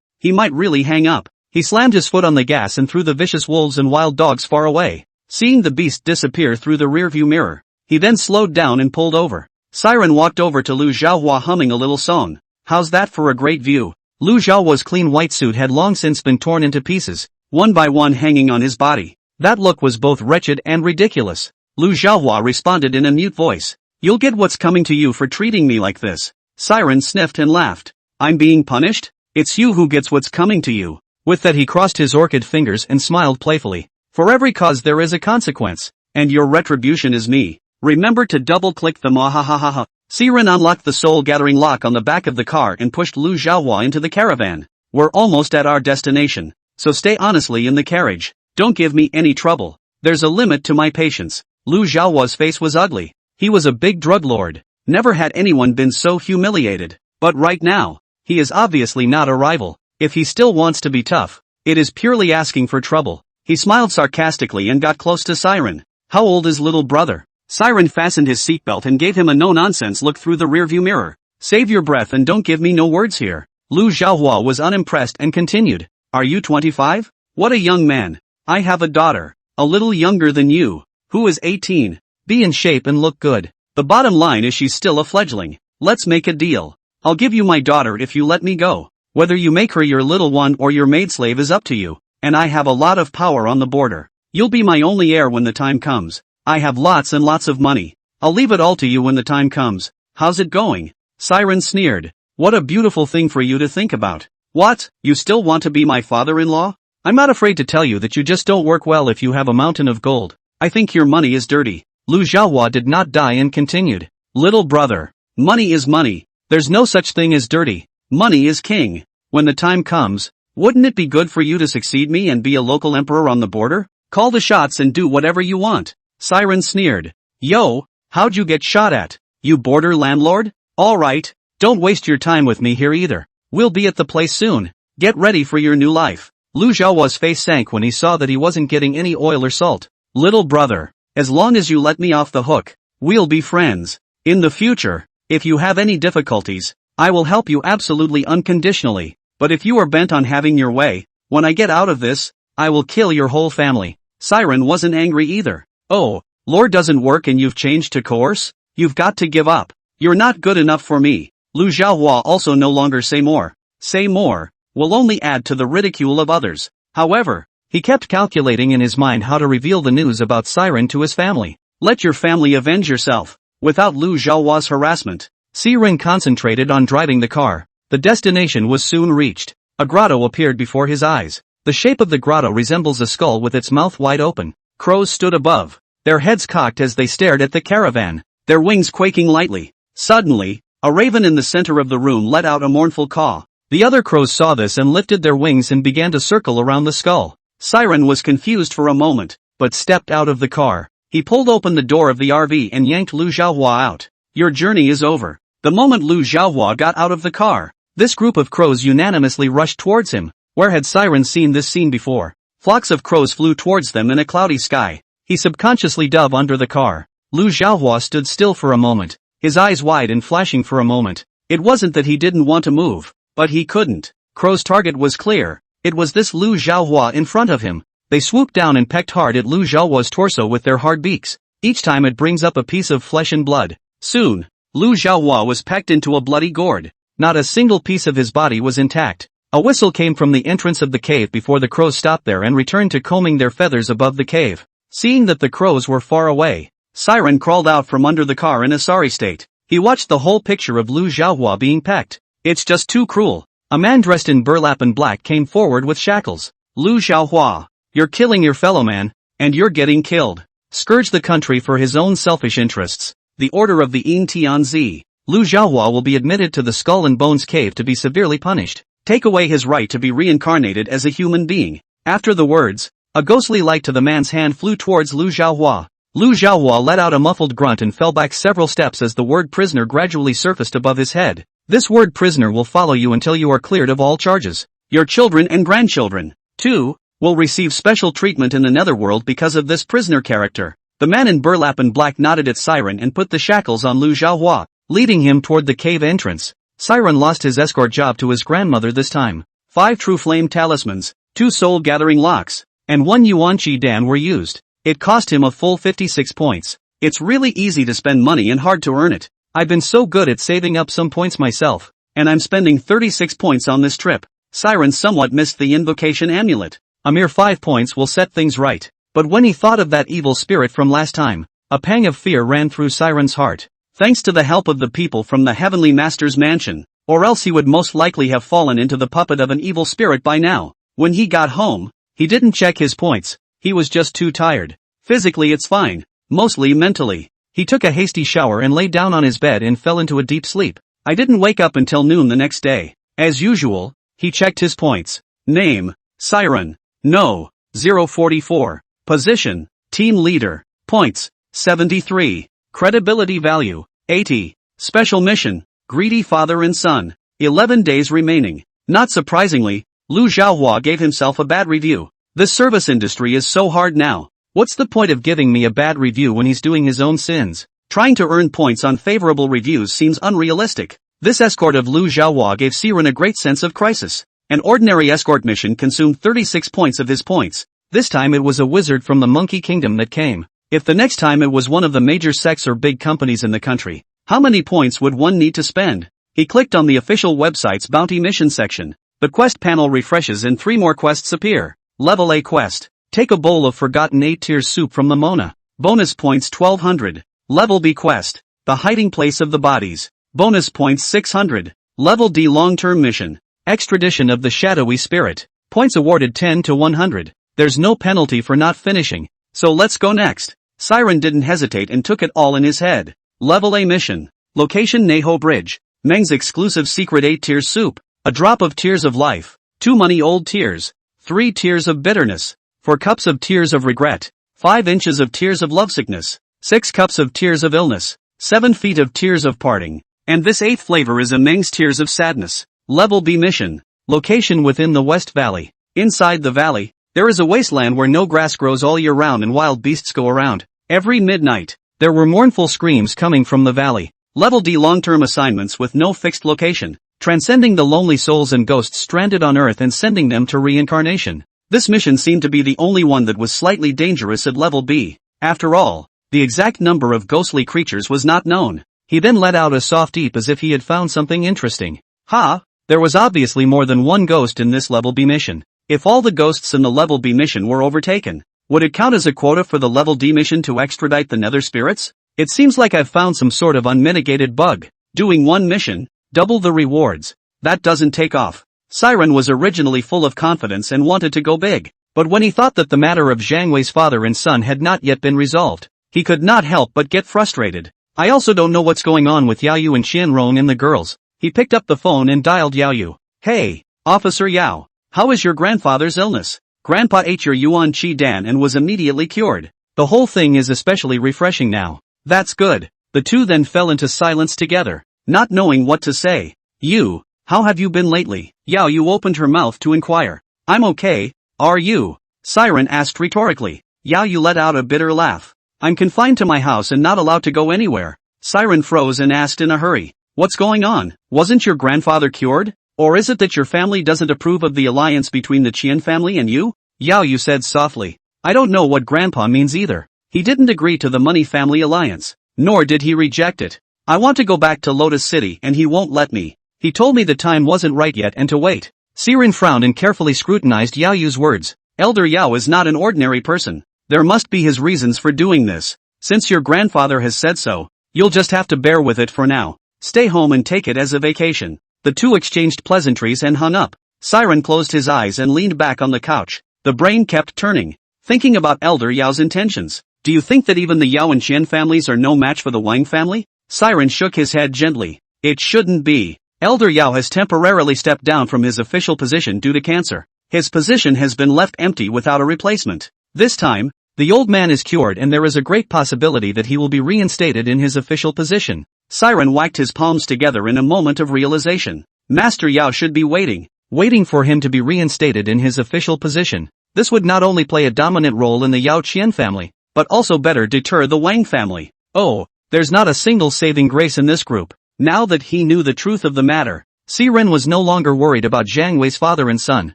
he might really hang up. He slammed his foot on the gas and threw the vicious wolves and wild dogs far away. Seeing the beast disappear through the rearview mirror, he then slowed down and pulled over. Siren walked over to Lu Xiaohua humming a little song. How's that for a great view? Lu Xiaohua's clean white suit had long since been torn into pieces, one by one hanging on his body. That look was both wretched and ridiculous. Lu Xiaohua responded in a mute voice. You'll get what's coming to you for treating me like this. Siren sniffed and laughed. I'm being punished? It's you who gets what's coming to you. With that he crossed his orchid fingers and smiled playfully. For every cause there is a consequence, and your retribution is me. Remember to double-click the mahahaha. Siren unlocked the soul-gathering lock on the back of the car and pushed Lu Xiaohua into the caravan. We're almost at our destination, so stay honestly in the carriage. Don't give me any trouble. There's a limit to my patience. Lu Xiaohua's face was ugly. He was a big drug lord. Never had anyone been so humiliated. But right now, he is obviously not a rival. If he still wants to be tough, it is purely asking for trouble. He smiled sarcastically and got close to Siren. How old is little brother? Siren fastened his seatbelt and gave him a no-nonsense look through the rearview mirror. Save your breath and don't give me no words here. Lu Xiaohua was unimpressed and continued. Are you 25? What a young man. I have a daughter, a little younger than you, who is 18. Be in shape and look good. The bottom line is she's still a fledgling. Let's make a deal. I'll give you my daughter if you let me go. Whether you make her your little one or your maidslave is up to you, and I have a lot of power on the border. You'll be my only heir when the time comes. I have lots and lots of money. I'll leave it all to you when the time comes. How's it going? Siren sneered. What a beautiful thing for you to think about. What, you still want to be my father-in-law? I'm not afraid to tell you that you just don't work well if you have a mountain of gold. I think your money is dirty. Lu Xiaohua did not die and continued. Little brother, money is money. There's no such thing as dirty. Money is king. When the time comes, wouldn't it be good for you to succeed me and be a local emperor on the border? Call the shots and do whatever you want. Siren sneered. Yo, How'd you get shot at? You border landlord? Alright, don't waste your time with me here either. We'll be at the place soon. Get ready for your new life. Lu Xiaohua's face sank when he saw that he wasn't getting any oil or salt. Little brother, as long as you let me off the hook, we'll be friends. In the future, if you have any difficulties, I will help you absolutely unconditionally. But if you are bent on having your way, when I get out of this, I will kill your whole family. Siren wasn't angry either. Oh, lore doesn't work and you've changed to coerce? You've got to give up. You're not good enough for me. Lu Xiaohua also no longer say more. Say more will only add to the ridicule of others. However, he kept calculating in his mind how to reveal the news about Siren to his family. Let your family avenge yourself. Without Lu Xiaohua's harassment, Siren concentrated on driving the car. The destination was soon reached. A grotto appeared before his eyes. The shape of the grotto resembles a skull with its mouth wide open. Crows stood above, their heads cocked as they stared at the caravan, their wings quaking lightly. Suddenly, a raven in the center of the room let out a mournful caw. The other crows saw this and lifted their wings and began to circle around the skull. Siren was confused for a moment, but stepped out of the car. He pulled open the door of the RV and yanked Lu Xiaohua out. Your journey is over. The moment Lu Xiaohua got out of the car, this group of crows unanimously rushed towards him. Where had Siren seen this scene before? Flocks of crows flew towards them in a cloudy sky. He subconsciously dove under the car. Lu Xiaohua stood still for a moment, his eyes wide and flashing for a moment. It wasn't that he didn't want to move, but he couldn't. Crow's target was clear. It was this Lu Xiaohua in front of him. They swooped down and pecked hard at Lu Xiaohua's torso with their hard beaks. Each time it brings up a piece of flesh and blood. Soon, Lu Xiaohua was pecked into a bloody gourd. Not a single piece of his body was intact. A whistle came from the entrance of the cave before the crows stopped there and returned to combing their feathers above the cave. Seeing that the crows were far away, Siren crawled out from under the car in a sorry state. He watched the whole picture of Lu Xiaohua being pecked. It's just too cruel. A man dressed in burlap and black came forward with shackles. Lu Xiaohua, you're killing your fellow man, and you're getting killed. Scourge the country for his own selfish interests. The order of the Yin Tianzi. Lu Xiaohua will be admitted to the Skull and Bones cave to be severely punished. Take away his right to be reincarnated as a human being. After the words, a ghostly light to the man's hand flew towards Lu Xiaohua. Lu Xiaohua let out a muffled grunt and fell back several steps as the word prisoner gradually surfaced above his head. This word prisoner will follow you until you are cleared of all charges. Your children and grandchildren, too, will receive special treatment in the netherworld because of this prisoner character. The man in burlap and black nodded at Siren and put the shackles on Lu Xiaohua, leading him toward the cave entrance. Siren lost his escort job to his grandmother this time. 5 true flame talismans, 2 soul-gathering locks, and 1 yuanqi dan were used. It cost him a full 56 points. It's really easy to spend money and hard to earn it. I've been so good at saving up some points myself, and I'm spending 36 points on this trip. Siren somewhat missed the invocation amulet. A mere 5 points will set things right. But when he thought of that evil spirit from last time, a pang of fear ran through Siren's heart. Thanks to the help of the people from the Heavenly Master's mansion, or else he would most likely have fallen into the puppet of an evil spirit by now. When he got home, he didn't check his points. He was just too tired. Physically it's fine. Mostly mentally. He took a hasty shower and lay down on his bed and fell into a deep sleep. I didn't wake up until noon the next day. As usual, he checked his points. Name, Siren. No, 044. Position, team leader. Points, 73. Credibility value, 80. Special mission, greedy father and son. 11 days remaining. Not surprisingly, Lu Xiaohua gave himself a bad review. This service industry is so hard now. What's the point of giving me a bad review when he's doing his own sins? Trying to earn points on favorable reviews seems unrealistic. This escort of Lu Xiaohua gave Siren a great sense of crisis. An ordinary escort mission consumed 36 points of his points. This time it was a wizard from the Monkey Kingdom that came. If the next time it was one of the major sects or big companies in the country, how many points would one need to spend? He clicked on the official website's bounty mission section. The quest panel refreshes and 3 more quests appear. Level A quest. Take a bowl of forgotten 8-tier soup from the Mona. Bonus points 1200. Level B quest. The hiding place of the bodies. Bonus points 600. Level D long-term mission. Extradition of the shadowy spirit. Points awarded 10 to 100. There's no penalty for not finishing. So let's go next. Siren didn't hesitate and took it all in his head. Level A mission. Location Neho Bridge. Meng's exclusive secret 8-tier soup. A drop of tears of life. 2 money old tears. 3 tears of bitterness. 4 cups of tears of regret. 5 inches of tears of lovesickness. 6 cups of tears of illness, 7 feet of tears of parting. And this 8th flavor is Meng's tears of sadness. Level B mission. Location within the West Valley. Inside the valley, there is a wasteland where no grass grows all year round and wild beasts go around. Every midnight, there were mournful screams coming from the valley. Level D long-term assignments with no fixed location. Transcending the lonely souls and ghosts stranded on Earth and sending them to reincarnation. This mission seemed to be the only one that was slightly dangerous at level B. After all, the exact number of ghostly creatures was not known. He then let out a soft eep as if he had found something interesting. There was obviously more than one ghost in this level B mission. If all the ghosts in the level B mission were overtaken, would it count as a quota for the level D mission to extradite the nether spirits? It seems like I've found some sort of unmitigated bug. Doing one mission, double the rewards. That doesn't take off. Siren was originally full of confidence and wanted to go big. But when he thought that the matter of Zhang Wei's father and son had not yet been resolved, he could not help but get frustrated. I also don't know what's going on with Yao Yu and Qianrong and the girls. He picked up the phone and dialed Yao Yu. Hey, Officer Yao. How is your grandfather's illness? Grandpa ate your Yuan Qi Dan and was immediately cured. The whole thing is especially refreshing now. That's good. The two then fell into silence together, not knowing what to say. You, how have you been lately? Yao Yu opened her mouth to inquire. I'm okay, are you? Siren asked rhetorically. Yao Yu let out a bitter laugh. I'm confined to my house and not allowed to go anywhere. Siren froze and asked in a hurry. What's going on? Wasn't your grandfather cured? Or is it that your family doesn't approve of the alliance between the Qian family and you? Yao Yu said softly. I don't know what grandpa means either. He didn't agree to the money family alliance, nor did he reject it. I want to go back to Lotus City and he won't let me. He told me the time wasn't right yet and to wait. Siren frowned and carefully scrutinized Yao Yu's words. Elder Yao is not an ordinary person. There must be his reasons for doing this. Since your grandfather has said so, you'll just have to bear with it for now. Stay home and take it as a vacation. The two exchanged pleasantries and hung up. Siren closed his eyes and leaned back on the couch. The brain kept turning, thinking about Elder Yao's intentions. Do you think that even the Yao and Qian families are no match for the Wang family? Siren shook his head gently. It shouldn't be. Elder Yao has temporarily stepped down from his official position due to cancer. His position has been left empty without a replacement. This time, the old man is cured and there is a great possibility that he will be reinstated in his official position. Siren whacked his palms together in a moment of realization. Master Yao should be waiting for him to be reinstated in his official position. This would not only play a dominant role in the Yao Qian family, but also better deter the Wang family. Oh, there's not a single saving grace in this group. Now that he knew the truth of the matter, Siren was no longer worried about Zhang Wei's father and son.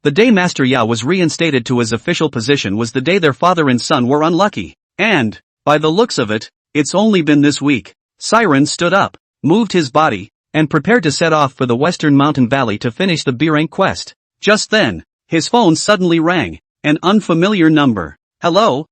The day Master Yao was reinstated to his official position was the day their father and son were unlucky. And, by the looks of it, it's only been this week. Siren stood up, moved his body, and prepared to set off for the Western Mountain Valley to finish the B-rank quest. Just then, his phone suddenly rang. An unfamiliar number. Hello?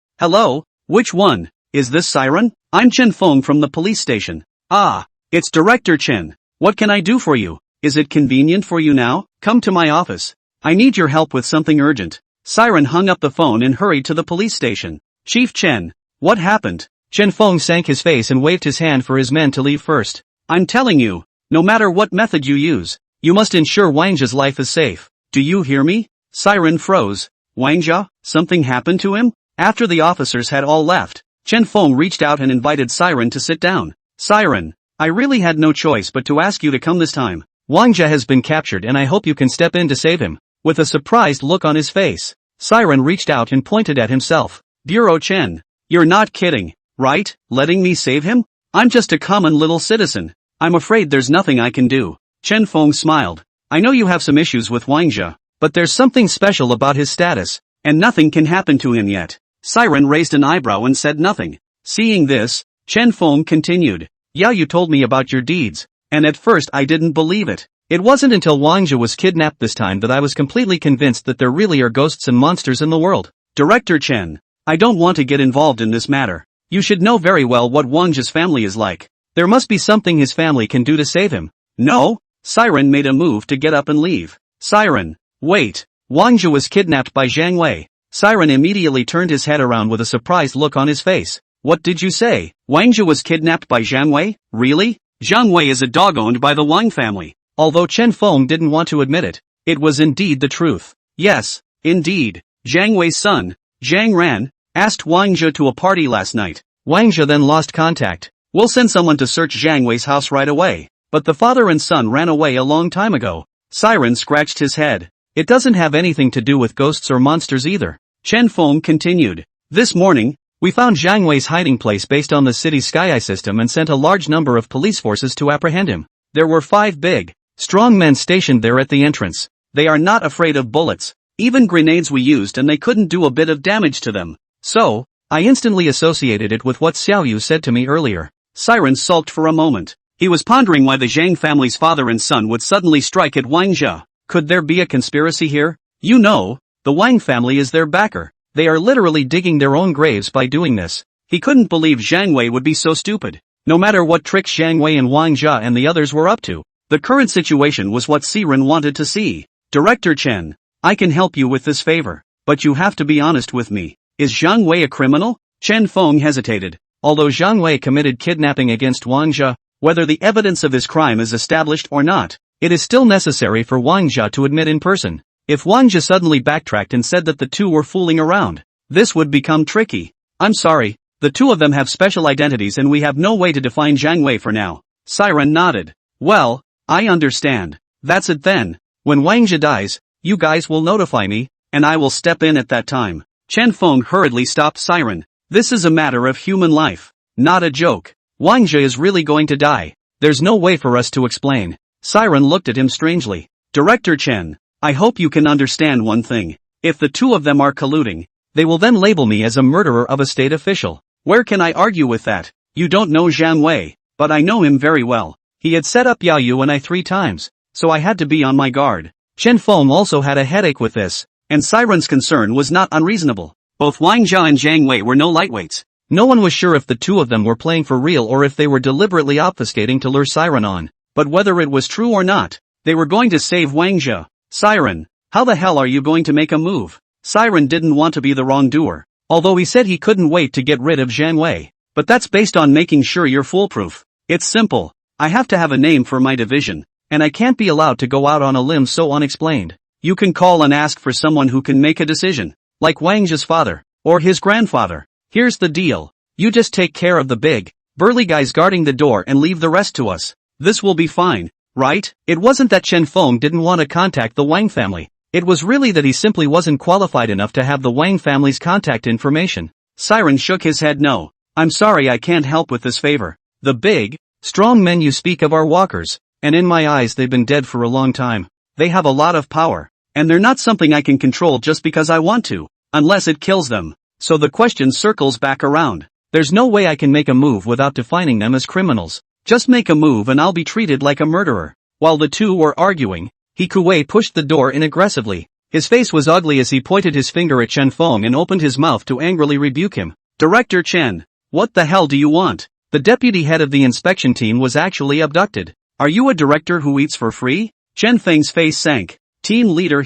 Which one? Is this Siren? I'm Chen Feng from the police station. Ah, it's Director Chen. What can I do for you? Is it convenient for you now? Come to my office. I need your help with something urgent. Siren hung up the phone and hurried to the police station. Chief Chen, what happened? Chen Feng sank his face and waved his hand for his men to leave first. I'm telling you, no matter what method you use, you must ensure Wangjia's life is safe. Do you hear me? Siren froze. Wangjia, something happened to him? After the officers had all left, Chen Feng reached out and invited Siren to sit down. Siren, I really had no choice but to ask you to come this time. Wangjia has been captured and I hope you can step in to save him. With a surprised look on his face, Siren reached out and pointed at himself. Bureau Chen, you're not kidding, right? Letting me save him? I'm just a common little citizen. I'm afraid there's nothing I can do. Chen Feng smiled. I know you have some issues with Wangjia, but there's something special about his status, and nothing can happen to him yet. Siren raised an eyebrow and said nothing. Seeing this, Chen Feng continued. Yao, you told me about your deeds, and at first I didn't believe it. It wasn't until Wangjia was kidnapped this time that I was completely convinced that there really are ghosts and monsters in the world. Director Chen, I don't want to get involved in this matter. You should know very well what Wangjia's family is like. There must be something his family can do to save him. No? Siren made a move to get up and leave. Siren, wait. Wangjia was kidnapped by Zhang Wei. Siren immediately turned his head around with a surprised look on his face. What did you say? Wangjia was kidnapped by Zhang Wei? Really? Zhang Wei is a dog owned by the Wang family. Although Chen Feng didn't want to admit it, it was indeed the truth. Yes, indeed. Zhang Wei's son, Zhang Ran, asked Wangjia to a party last night. Wang Jia then lost contact. We'll send someone to search Zhang Wei's house right away. But the father and son ran away a long time ago. Siren scratched his head. It doesn't have anything to do with ghosts or monsters either. Chen Feng continued. This morning, we found Zhang Wei's hiding place based on the city's sky eye system and sent a large number of police forces to apprehend him. There were 5 big, strong men stationed there at the entrance. They are not afraid of bullets, even grenades we used, and they couldn't do a bit of damage to them. So, I instantly associated it with what Xiao Yu said to me earlier. Siren sulked for a moment. He was pondering why the Zhang family's father and son would suddenly strike at Wang Jia. Could there be a conspiracy here? You know, the Wang family is their backer. They are literally digging their own graves by doing this. He couldn't believe Zhang Wei would be so stupid. No matter what tricks Zhang Wei and Wang Jia and the others were up to, the current situation was what Siren wanted to see. Director Chen, I can help you with this favor, but you have to be honest with me. Is Zhang Wei a criminal? Chen Feng hesitated. Although Zhang Wei committed kidnapping against Wang Jia, whether the evidence of his crime is established or not, it is still necessary for Wang Jia to admit in person. If Wang Jia suddenly backtracked and said that the two were fooling around, this would become tricky. I'm sorry, the two of them have special identities and we have no way to define Zhang Wei for now. Siren nodded. Well, I understand. That's it then. When Wang Jia dies, you guys will notify me, and I will step in at that time. Chen Feng hurriedly stopped Siren. This is a matter of human life, not a joke. Wang Jia is really going to die. There's no way for us to explain. Siren looked at him strangely. Director Chen, I hope you can understand one thing. If the two of them are colluding, they will then label me as a murderer of a state official. Where can I argue with that? You don't know Zhang Wei, but I know him very well. He had set up Yao Yu and I 3 times. So I had to be on my guard. Chen Feng also had a headache with this, and Siren's concern was not unreasonable. Both Wang Jia and Zhang Wei were no lightweights. No one was sure if the two of them were playing for real or if they were deliberately obfuscating to lure Siren on. But whether it was true or not, they were going to save Wang Jia. Siren, how the hell are you going to make a move? Siren didn't want to be the wrongdoer, although he said he couldn't wait to get rid of Zhang Wei. But that's based on making sure you're foolproof. It's simple. I have to have a name for my division, and I can't be allowed to go out on a limb so unexplained. You can call and ask for someone who can make a decision, like Wang Jia's father, or his grandfather. Here's the deal. You just take care of the big, burly guys guarding the door and leave the rest to us. This will be fine, right? It wasn't that Chen Feng didn't want to contact the Wang family. It was really that he simply wasn't qualified enough to have the Wang family's contact information. Siren shook his head no. I'm sorry I can't help with this favor. The big, strong men you speak of are walkers, and in my eyes they've been dead for a long time. They have a lot of power, and they're not something I can control just because I want to, unless it kills them. So the question circles back around. There's no way I can make a move without defining them as criminals. Just make a move and I'll be treated like a murderer. While the two were arguing, Kuei pushed the door in aggressively. His face was ugly as he pointed his finger at Chen Feng and opened his mouth to angrily rebuke him. Director Chen, what the hell do you want? The deputy head of the inspection team was actually abducted. Are you a director who eats for free? Chen Feng's face sank. Team leader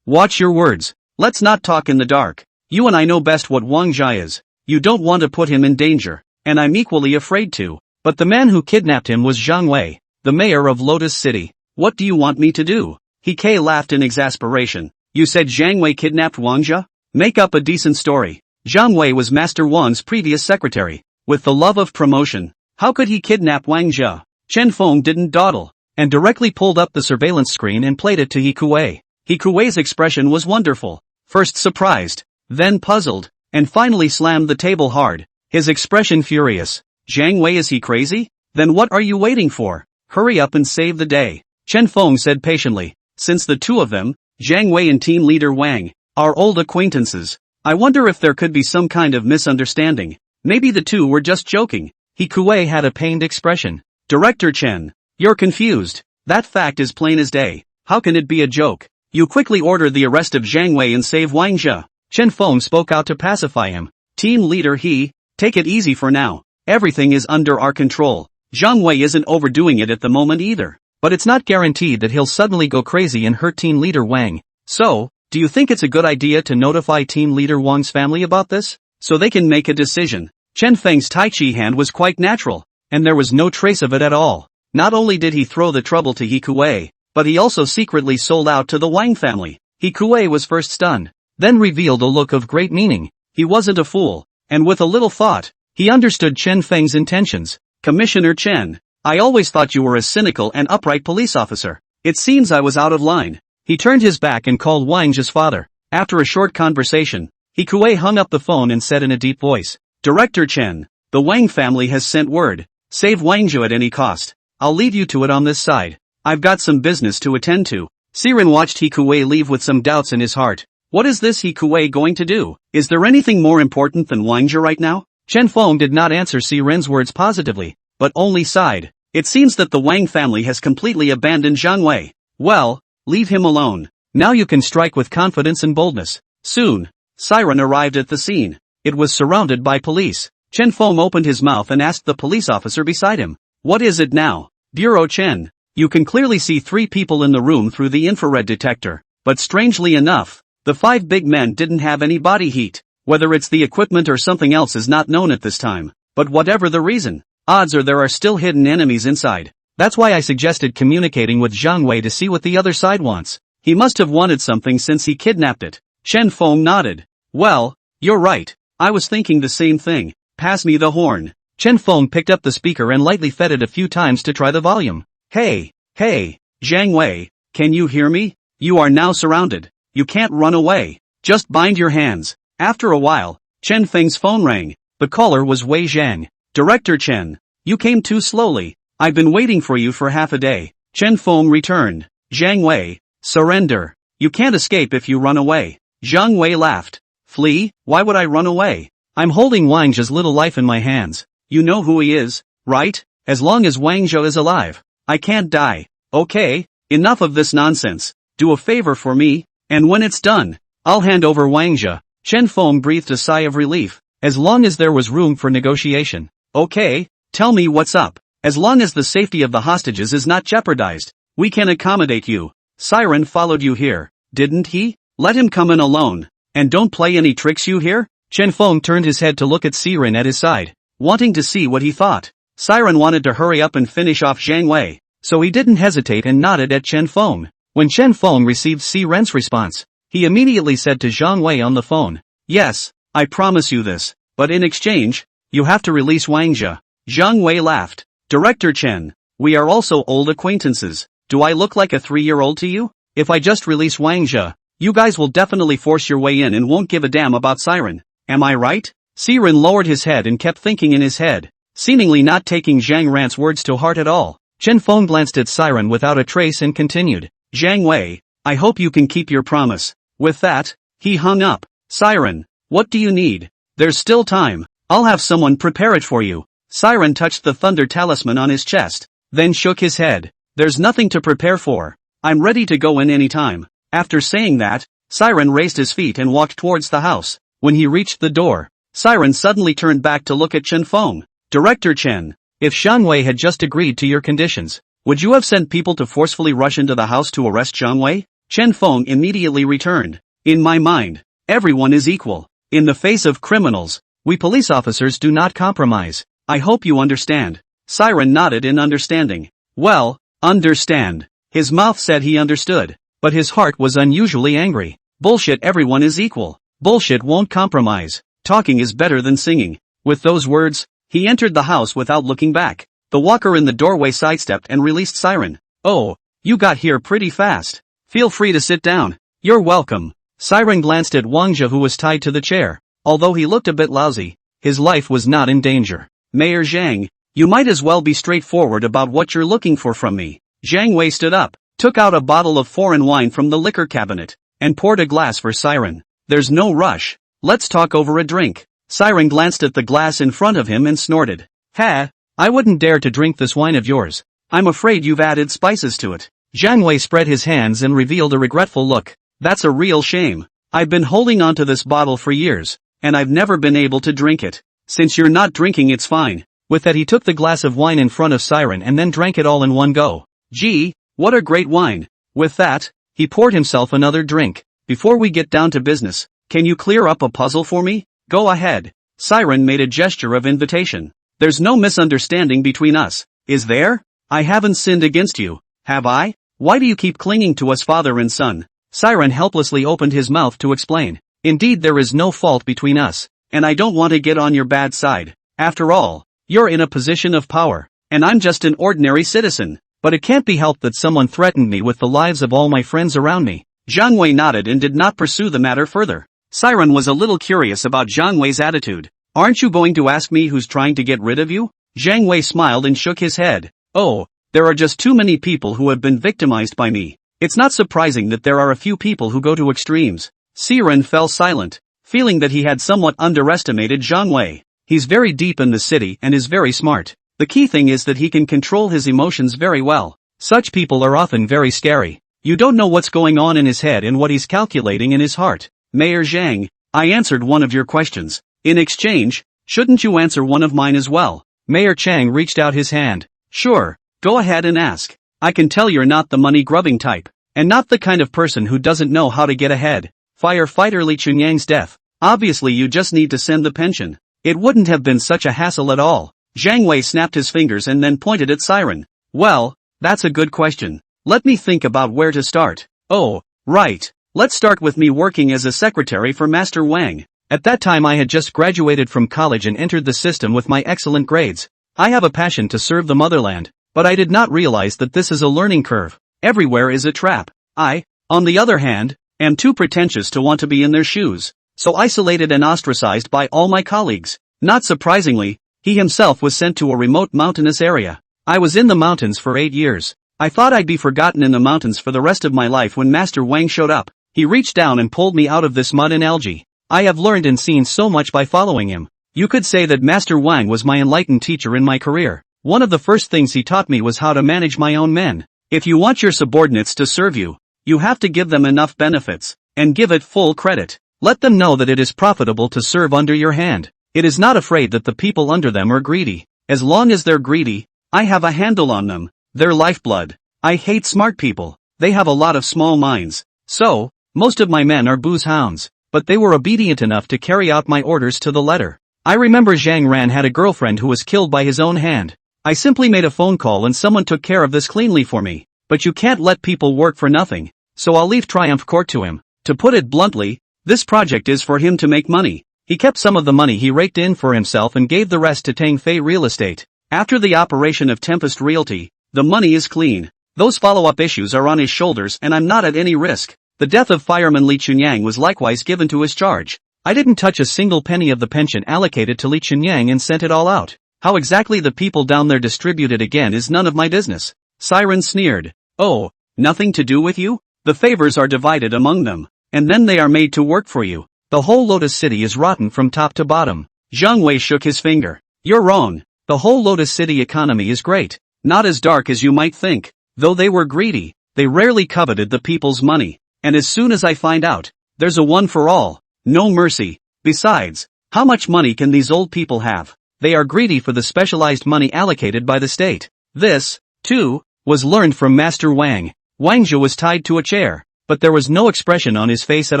watch your words. Let's not talk in the dark. You and I know best what Wang Jia is. You don't want to put him in danger, and I'm equally afraid to. But the man who kidnapped him was Zhang Wei, the mayor of Lotus City. What do you want me to do? He laughed in exasperation. You said Zhang Wei kidnapped Wang Jia? Make up a decent story. Zhang Wei was Master Wang's previous secretary. With the love of promotion, how could he kidnap Wang Jia? Chen Feng didn't dawdle, and directly pulled up the surveillance screen and played it to Kuei. Kuei's expression was wonderful. First surprised, then puzzled, and finally slammed the table hard. His expression furious. Zhang Wei, is he crazy? Then what are you waiting for? Hurry up and save the day. Chen Feng said patiently. Since the two of them, Zhang Wei and team leader Wang, are old acquaintances, I wonder if there could be some kind of misunderstanding. Maybe the two were just joking. Kuei had a pained expression. Director Chen, you're confused. That fact is plain as day. How can it be a joke? You quickly order the arrest of Zhang Wei and save Wang Jia. Chen Feng spoke out to pacify him. Team leader take it easy for now. Everything is under our control. Zhang Wei isn't overdoing it at the moment either. But it's not guaranteed that he'll suddenly go crazy and hurt team leader Wang. So, do you think it's a good idea to notify team leader Wang's family about this? So they can make a decision. Chen Feng's Tai Chi hand was quite natural, and there was no trace of it at all. Not only did he throw the trouble to Kuei, but he also secretly sold out to the Wang family. Kuei was first stunned, then revealed a look of great meaning. He wasn't a fool, and with a little thought, He understood Chen Feng's intentions. Commissioner Chen, I always thought you were a cynical and upright police officer. It seems I was out of line. He turned his back and called Wang Zhe's father. After a short conversation, He Kuei hung up the phone and said in a deep voice, Director Chen, the Wang family has sent word. Save Wang Zhe at any cost. I'll leave you to it on this side. I've got some business to attend to. Siren watched He Kuei leave with some doubts in his heart. What is this He Kuei going to do? Is there anything more important than Wang Zhe right now? Chen Feng did not answer Siren's words positively, but only sighed. It seems that the Wang family has completely abandoned Zhang Wei. Well, leave him alone. Now you can strike with confidence and boldness. Soon, Siren arrived at the scene. It was surrounded by police. Chen Feng opened his mouth and asked the police officer beside him. What is it now? Bureau Chen. You can clearly see 3 people in the room through the infrared detector. But strangely enough, the 5 big men didn't have any body heat. Whether it's the equipment or something else is not known at this time. But whatever the reason, odds are there are still hidden enemies inside. That's why I suggested communicating with Zhang Wei to see what the other side wants. He must have wanted something since he kidnapped it. Chen Feng nodded. Well, you're right. I was thinking the same thing. Pass me the horn. Chen Feng picked up the speaker and lightly fed it a few times to try the volume. Hey, Zhang Wei, can you hear me? You are now surrounded. You can't run away. Just bind your hands. After a while, Chen Feng's phone rang. The caller was Wei Zhang. Director Chen, you came too slowly. I've been waiting for you for half a day. Chen Feng returned. Zhang Wei, surrender. You can't escape if you run away. Zhang Wei laughed. Flee? Why would I run away? I'm holding Wang Zhe's little life in my hands. You know who he is, right? As long as Wang Zhe is alive, I can't die. Okay, enough of this nonsense. Do a favor for me, and when it's done, I'll hand over Wang Zhe. Chen Feng breathed a sigh of relief. As long as there was room for negotiation. Okay, tell me what's up. As long as the safety of the hostages is not jeopardized, we can accommodate you. Siren followed you here, didn't he? Let him come in alone. And don't play any tricks, you hear? Chen Feng turned his head to look at Siren at his side, wanting to see what he thought. Siren wanted to hurry up and finish off Zhang Wei, so he didn't hesitate and nodded at Chen Feng. When Chen Feng received Siren's response, he immediately said to Zhang Wei on the phone, Yes, I promise you this, but in exchange, you have to release Wang Zhe. Zhang Wei laughed. Director Chen, we are also old acquaintances. Do I look like a 3-year-old to you? If I just release Wang Zhe, you guys will definitely force your way in and won't give a damn about Siren. Am I right? Siren lowered his head and kept thinking in his head, seemingly not taking Zhang Ran's words to heart at all. Chen Feng glanced at Siren without a trace and continued. Zhang Wei, I hope you can keep your promise. With that, he hung up. Siren, what do you need? There's still time. I'll have someone prepare it for you. Siren touched the thunder talisman on his chest, then shook his head. There's nothing to prepare for. I'm ready to go in any time. After saying that, Siren raised his feet and walked towards the house. When he reached the door, Siren suddenly turned back to look at Chen Feng. Director Chen, if Zhang Wei had just agreed to your conditions, would you have sent people to forcefully rush into the house to arrest Zhang Wei? Chen Feng immediately returned. In my mind, everyone is equal. In the face of criminals, we police officers do not compromise. I hope you understand. Siren nodded in understanding. Well, understand. His mouth said he understood, but his heart was unusually angry. Bullshit, everyone is equal. Bullshit won't compromise. Talking is better than singing. With those words, he entered the house without looking back. The walker in the doorway sidestepped and released Siren. Oh, you got here pretty fast. Feel free to sit down. You're welcome. Siren glanced at Wang Zhe, who was tied to the chair. Although he looked a bit lousy, his life was not in danger. Mayor Zhang, you might as well be straightforward about what you're looking for from me. Zhang Wei stood up, took out a bottle of foreign wine from the liquor cabinet, and poured a glass for Siren. There's no rush. Let's talk over a drink. Siren glanced at the glass in front of him and snorted. Ha, I wouldn't dare to drink this wine of yours. I'm afraid you've added spices to it. Zhang Wei spread his hands and revealed a regretful look. That's a real shame. I've been holding onto this bottle for years, and I've never been able to drink it. Since you're not drinking, it's fine. With that, he took the glass of wine in front of Siren and then drank it all in one go. Gee, what a great wine. With that, he poured himself another drink. Before we get down to business, can you clear up a puzzle for me? Go ahead. Siren made a gesture of invitation. There's no misunderstanding between us, is there? I haven't sinned against you, have I? Why do you keep clinging to us, father and son? Siren helplessly opened his mouth to explain. Indeed, there is no fault between us, and I don't want to get on your bad side. After all, you're in a position of power, and I'm just an ordinary citizen. But it can't be helped that someone threatened me with the lives of all my friends around me. Jiang Wei nodded and did not pursue the matter further. Siren was a little curious about Jiang Wei's attitude. Aren't you going to ask me who's trying to get rid of you? Jiang Wei smiled and shook his head. Oh, there are just too many people who have been victimized by me. It's not surprising that there are a few people who go to extremes. Siren fell silent, feeling that he had somewhat underestimated Jiang Wei. He's very deep in the city and is very smart. The key thing is that he can control his emotions very well. Such people are often very scary. You don't know what's going on in his head and what he's calculating in his heart. Mayor Zhang, I answered one of your questions. In exchange, shouldn't you answer one of mine as well? Mayor Chang reached out his hand. Sure, go ahead and ask. I can tell you're not the money-grubbing type, and not the kind of person who doesn't know how to get ahead. Firefighter Li Chunyang's death. Obviously you just need to send the pension. It wouldn't have been such a hassle at all. Jiang Wei snapped his fingers and then pointed at Siren. Well, that's a good question. Let me think about where to start. Oh, right. Let's start with me working as a secretary for Master Wang. At that time I had just graduated from college and entered the system with my excellent grades. I have a passion to serve the motherland, but I did not realize that this is a learning curve. Everywhere is a trap. I, on the other hand, am too pretentious to want to be in their shoes, so isolated and ostracized by all my colleagues. Not surprisingly, he himself was sent to a remote mountainous area. I was in the mountains for 8 years. I thought I'd be forgotten in the mountains for the rest of my life when Master Wang showed up. He reached down and pulled me out of this mud and algae. I have learned and seen so much by following him. You could say that Master Wang was my enlightened teacher in my career. One of the first things he taught me was how to manage my own men. If you want your subordinates to serve you, you have to give them enough benefits, and give it full credit. Let them know that it is profitable to serve under your hand. It is not afraid that the people under them are greedy. As long as they're greedy, I have a handle on them. Their lifeblood. I hate smart people. They have a lot of small minds. So, most of my men are booze hounds, but they were obedient enough to carry out my orders to the letter. I remember Zhang Ran had a girlfriend who was killed by his own hand. I simply made a phone call and someone took care of this cleanly for me. But you can't let people work for nothing, so I'll leave Triumph Court to him. To put it bluntly, this project is for him to make money. He kept some of the money he raked in for himself and gave the rest to Tang Fei Real Estate. After the operation of Tempest Realty, the money is clean. Those follow-up issues are on his shoulders and I'm not at any risk. The death of fireman Li Chunyang was likewise given to his charge. I didn't touch a single penny of the pension allocated to Li Chunyang and sent it all out. How exactly the people down there distribute it again is none of my business. Siren sneered. Oh, nothing to do with you? The favors are divided among them, and then they are made to work for you. The whole Lotus City is rotten from top to bottom. Jiang Wei shook his finger. You're wrong. The whole Lotus City economy is great. Not as dark as you might think. Though they were greedy, they rarely coveted the people's money. And as soon as I find out, there's a one for all. No mercy. Besides, how much money can these old people have? They are greedy for the specialized money allocated by the state. This, too, was learned from Master Wang. Wang Zhe was tied to a chair, but there was no expression on his face at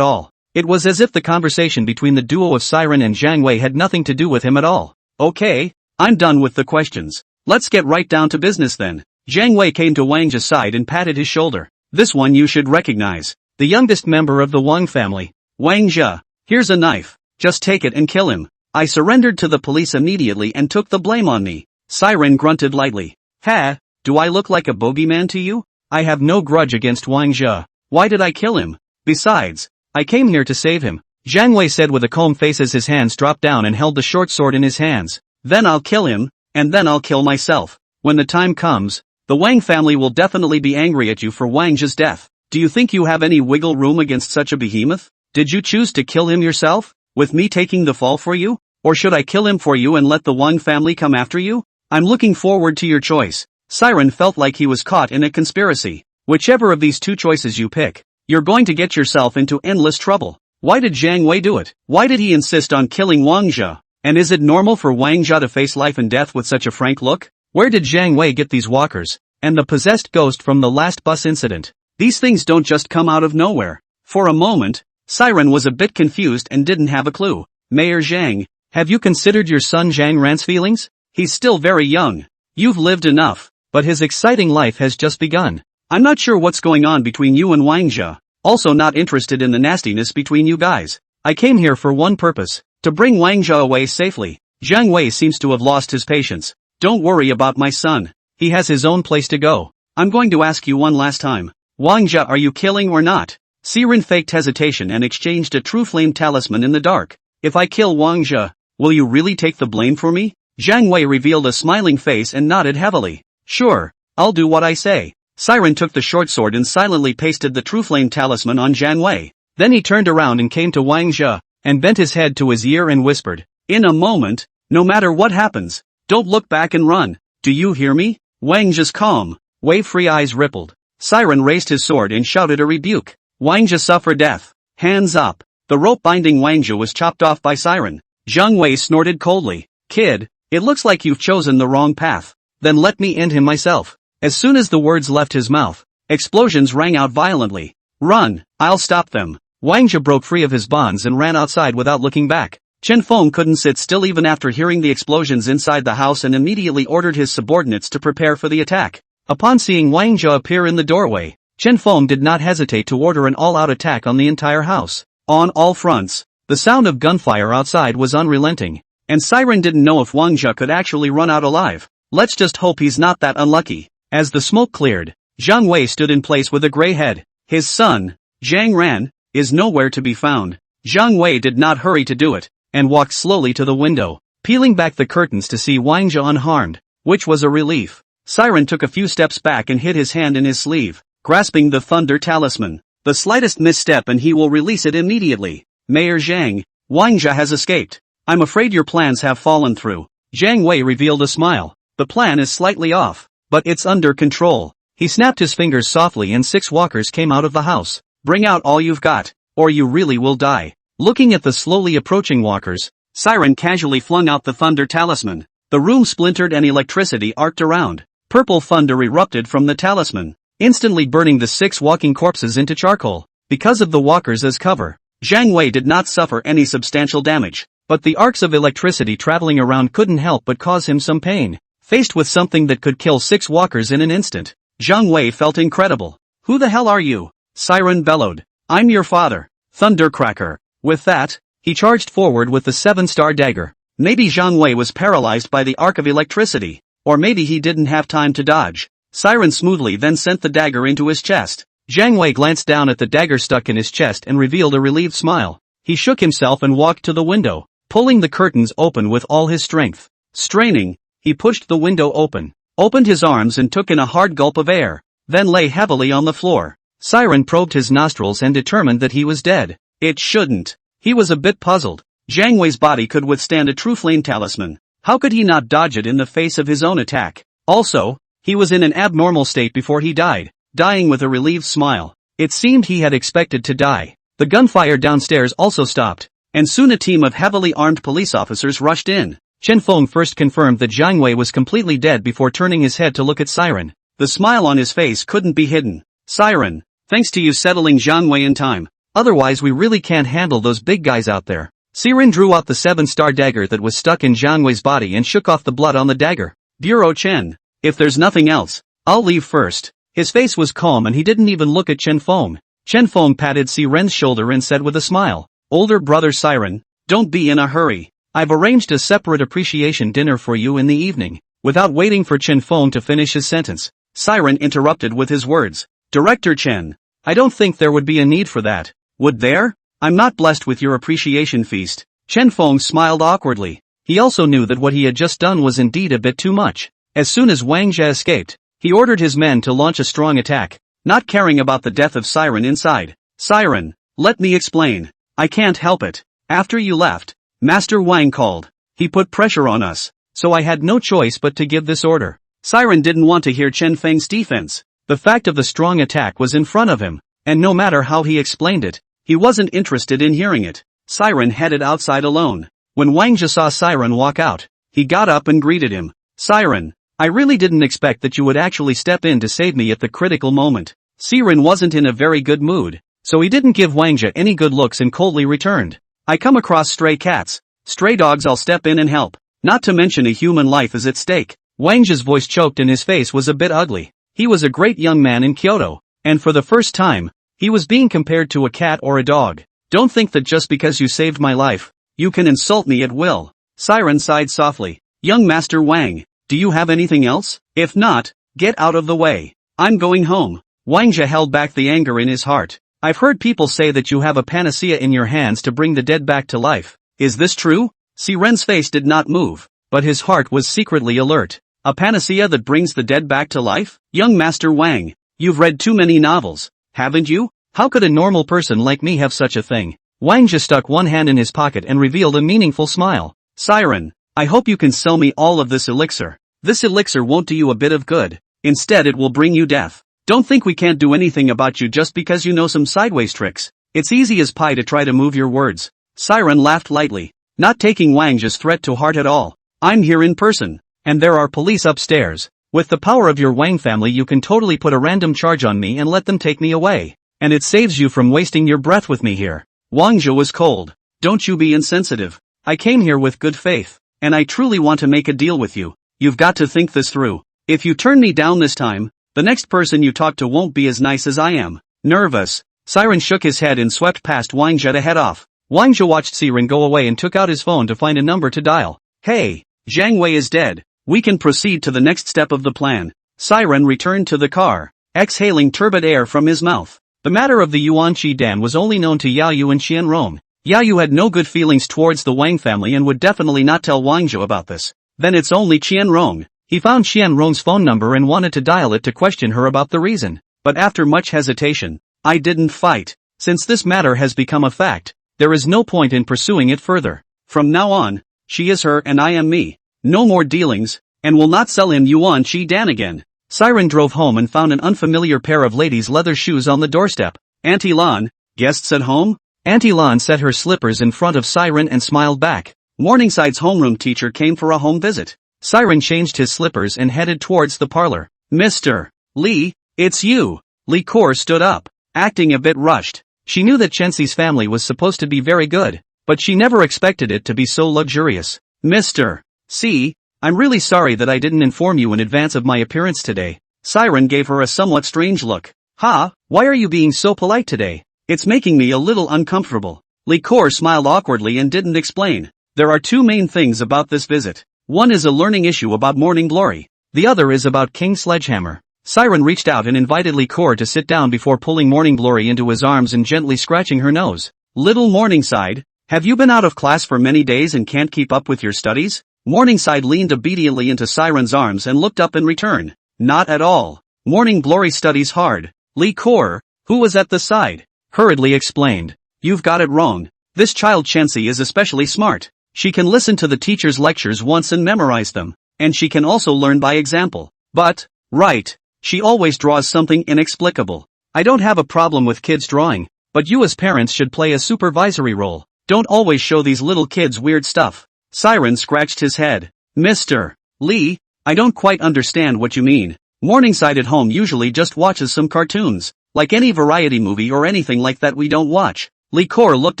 all. It was as if the conversation between the duo of Siren and Jiang Wei had nothing to do with him at all. Okay, I'm done with the questions. Let's get right down to business then. Jiang Wei came to Wang Zhe's side and patted his shoulder. This one you should recognize. The youngest member of the Wang family. Wang Zhe, here's a knife. Just take it and kill him. I surrendered to the police immediately and took the blame on me. Siren grunted lightly. Ha, do I look like a bogeyman to you? I have no grudge against Wang Zhe. Why did I kill him? Besides, I came here to save him. Jiang Wei said with a calm face as his hands dropped down and held the short sword in his hands. Then I'll kill him, and then I'll kill myself. When the time comes, the Wang family will definitely be angry at you for Wang Zhe's death. Do you think you have any wiggle room against such a behemoth? Did you choose to kill him yourself, with me taking the fall for you? Or should I kill him for you and let the Wang family come after you? I'm looking forward to your choice. Siren felt like he was caught in a conspiracy. Whichever of these two choices you pick, you're going to get yourself into endless trouble. Why did Jiang Wei do it? Why did he insist on killing Wang Zhe? And is it normal for Wang Zhe to face life and death with such a frank look? Where did Jiang Wei get these walkers, and the possessed ghost from the last bus incident? These things don't just come out of nowhere. For a moment, Siren was a bit confused and didn't have a clue. Mayor Zhang, have you considered your son Zhang Ran's feelings? He's still very young. You've lived enough, but his exciting life has just begun. I'm not sure what's going on between you and Wang Zhe. Also not interested in the nastiness between you guys. I came here for one purpose, to bring Wang Zhe away safely. Jiang Wei seems to have lost his patience. Don't worry about my son. He has his own place to go. I'm going to ask you one last time. Wang Jia, are you killing or not? Siren faked hesitation and exchanged a true flame talisman in the dark. If I kill Wang Jia, will you really take the blame for me? Jiang Wei revealed a smiling face and nodded heavily. Sure, I'll do what I say. Siren took the short sword and silently pasted the true flame talisman on Jiang Wei. Then he turned around and came to Wang Jia, and bent his head to his ear and whispered, in a moment, no matter what happens, don't look back and run. Do you hear me? Wang Jia's calm, wave-free eyes rippled. Siren raised his sword and shouted a rebuke. Wang Jia suffer death. Hands up. The rope binding Wang Jia was chopped off by Siren. Jiang Wei snorted coldly. Kid, it looks like you've chosen the wrong path. Then let me end him myself. As soon as the words left his mouth, explosions rang out violently. Run, I'll stop them. Wang Jia broke free of his bonds and ran outside without looking back. Chen Feng couldn't sit still even after hearing the explosions inside the house and immediately ordered his subordinates to prepare for the attack. Upon seeing Wang Jia appear in the doorway, Chen Feng did not hesitate to order an all-out attack on the entire house. On all fronts, the sound of gunfire outside was unrelenting, and Siren didn't know if Wang Jia could actually run out alive. Let's just hope he's not that unlucky. As the smoke cleared, Jiang Wei stood in place with a gray head. His son, Zhang Ran, is nowhere to be found. Jiang Wei did not hurry to do it, and walked slowly to the window, peeling back the curtains to see Wang Jia unharmed, which was a relief. Siren took a few steps back and hid his hand in his sleeve, grasping the thunder talisman. The slightest misstep and he will release it immediately. Mayor Zhang, Wang Jia has escaped. I'm afraid your plans have fallen through. Jiang Wei revealed a smile. The plan is slightly off, but it's under control. He snapped his fingers softly and 6 walkers came out of the house. Bring out all you've got, or you really will die. Looking at the slowly approaching walkers, Siren casually flung out the thunder talisman. The room splintered and electricity arced around. Purple thunder erupted from the talisman, instantly burning the 6 walking corpses into charcoal. Because of the walkers as cover, Jiang Wei did not suffer any substantial damage, but the arcs of electricity traveling around couldn't help but cause him some pain. Faced with something that could kill 6 walkers in an instant, Jiang Wei felt incredible. Who the hell are you? Siren bellowed. I'm your father, Thundercracker. With that, he charged forward with the 7-star dagger. Maybe Jiang Wei was paralyzed by the arc of electricity, or maybe he didn't have time to dodge. Siren smoothly then sent the dagger into his chest. Jiang Wei glanced down at the dagger stuck in his chest and revealed a relieved smile. He shook himself and walked to the window, pulling the curtains open with all his strength. Straining, he pushed the window open, opened his arms and took in a hard gulp of air, then lay heavily on the floor. Siren probed his nostrils and determined that he was dead. It shouldn't. He was a bit puzzled. Jiang Wei's body could withstand a true flame talisman. How could he not dodge it in the face of his own attack? Also, he was in an abnormal state before he died, dying with a relieved smile. It seemed he had expected to die. The gunfire downstairs also stopped, and soon a team of heavily armed police officers rushed in. Chen Feng first confirmed that Jiang Wei was completely dead before turning his head to look at Siren. The smile on his face couldn't be hidden. Siren, thanks to you settling Jiang Wei in time. Otherwise we really can't handle those big guys out there. Siren drew out the 7-star dagger that was stuck in Jiang Wei's body and shook off the blood on the dagger. Bureau Chen, if there's nothing else, I'll leave first. His face was calm and he didn't even look at Chen Feng. Chen Feng patted Siren's shoulder and said with a smile, older brother Siren, don't be in a hurry. I've arranged a separate appreciation dinner for you in the evening. Without waiting for Chen Feng to finish his sentence, Siren interrupted with his words. Director Chen, I don't think there would be a need for that. Would there? I'm not blessed with your appreciation feast. Chen Feng smiled awkwardly. He also knew that what he had just done was indeed a bit too much. As soon as Wang Jia escaped, he ordered his men to launch a strong attack, not caring about the death of Siren inside. Siren, let me explain. I can't help it. After you left, Master Wang called. He put pressure on us, so I had no choice but to give this order. Siren didn't want to hear Chen Feng's defense. The fact of the strong attack was in front of him, and no matter how he explained it, he wasn't interested in hearing it. Siren headed outside alone. When Wang Jia saw Siren walk out, he got up and greeted him. Siren, I really didn't expect that you would actually step in to save me at the critical moment. Siren wasn't in a very good mood, so he didn't give Wang Jia any good looks and coldly returned. I come across stray cats, stray dogs, I'll step in and help. Not to mention a human life is at stake. Wang Jia's voice choked and his face was a bit ugly. He was a great young man in Kyoto, and for the first time, he was being compared to a cat or a dog. Don't think that just because you saved my life, you can insult me at will. Siren sighed softly. Young Master Wang, do you have anything else? If not, get out of the way. I'm going home. Wang Zhe held back the anger in his heart. I've heard people say that you have a panacea in your hands to bring the dead back to life. Is this true? Siren's face did not move, but his heart was secretly alert. A panacea that brings the dead back to life? Young Master Wang, you've read too many novels, haven't you? How could a normal person like me have such a thing? Wang Zhe stuck one hand in his pocket and revealed a meaningful smile. Siren, I hope you can sell me all of this elixir. This elixir won't do you a bit of good. Instead it will bring you death. Don't think we can't do anything about you just because you know some sideways tricks. It's easy as pie to try to move your words. Siren laughed lightly, not taking Wang Zhe's threat to heart at all. I'm here in person, and there are police upstairs. With the power of your Wang family you can totally put a random charge on me and let them take me away. And it saves you from wasting your breath with me here. Wang Zhe was cold. Don't you be insensitive. I came here with good faith, and I truly want to make a deal with you. You've got to think this through. If you turn me down this time, the next person you talk to won't be as nice as I am. Nervous. Siren shook his head and swept past Wang Zhe to head off. Wang Zhe watched Siren go away and took out his phone to find a number to dial. Hey, Zhang Wei is dead. We can proceed to the next step of the plan. Siren returned to the car, exhaling turbid air from his mouth. The matter of the Yuanqi Dan was only known to Yao Yu and Qianrong. Yao Yu had no good feelings towards the Wang family and would definitely not tell Wang Zhe about this. Then it's only Qianrong. He found Qianrong's phone number and wanted to dial it to question her about the reason. But after much hesitation, I didn't fight. Since this matter has become a fact, there is no point in pursuing it further. From now on, she is her and I am me. No more dealings, and will not sell him Yuanqi Dan again. Siren drove home and found an unfamiliar pair of ladies' leather shoes on the doorstep. Auntie Lan, guests at home? Auntie Lan set her slippers in front of Siren and smiled back. Morningside's homeroom teacher came for a home visit. Siren changed his slippers and headed towards the parlor. Mr. Li, it's you. Li Kor stood up, acting a bit rushed. She knew that Chenxi's family was supposed to be very good, but she never expected it to be so luxurious. Mr. C, I'm really sorry that I didn't inform you in advance of my appearance today. Siren gave her a somewhat strange look. Ha, why are you being so polite today? It's making me a little uncomfortable. Li Kor smiled awkwardly and didn't explain. There are two main things about this visit. One is a learning issue about Morning Glory. The other is about King Sledgehammer. Siren reached out and invited Li Kor to sit down before pulling Morning Glory into his arms and gently scratching her nose. Little Morningside, have you been out of class for many days and can't keep up with your studies? Morningside leaned obediently into Siren's arms and looked up in return. Not at all. Morning Glory studies hard. Li Kor, who was at the side, hurriedly explained. You've got it wrong. This child Chenxi is especially smart. She can listen to the teacher's lectures once and memorize them, and she can also learn by example. But, right, she always draws something inexplicable. I don't have a problem with kids drawing, but you as parents should play a supervisory role. Don't always show these little kids weird stuff. Siren scratched his head. Mr. Li, I don't quite understand what you mean. Morningside at home usually just watches some cartoons, like any variety movie or anything like that we don't watch. Li Kor looked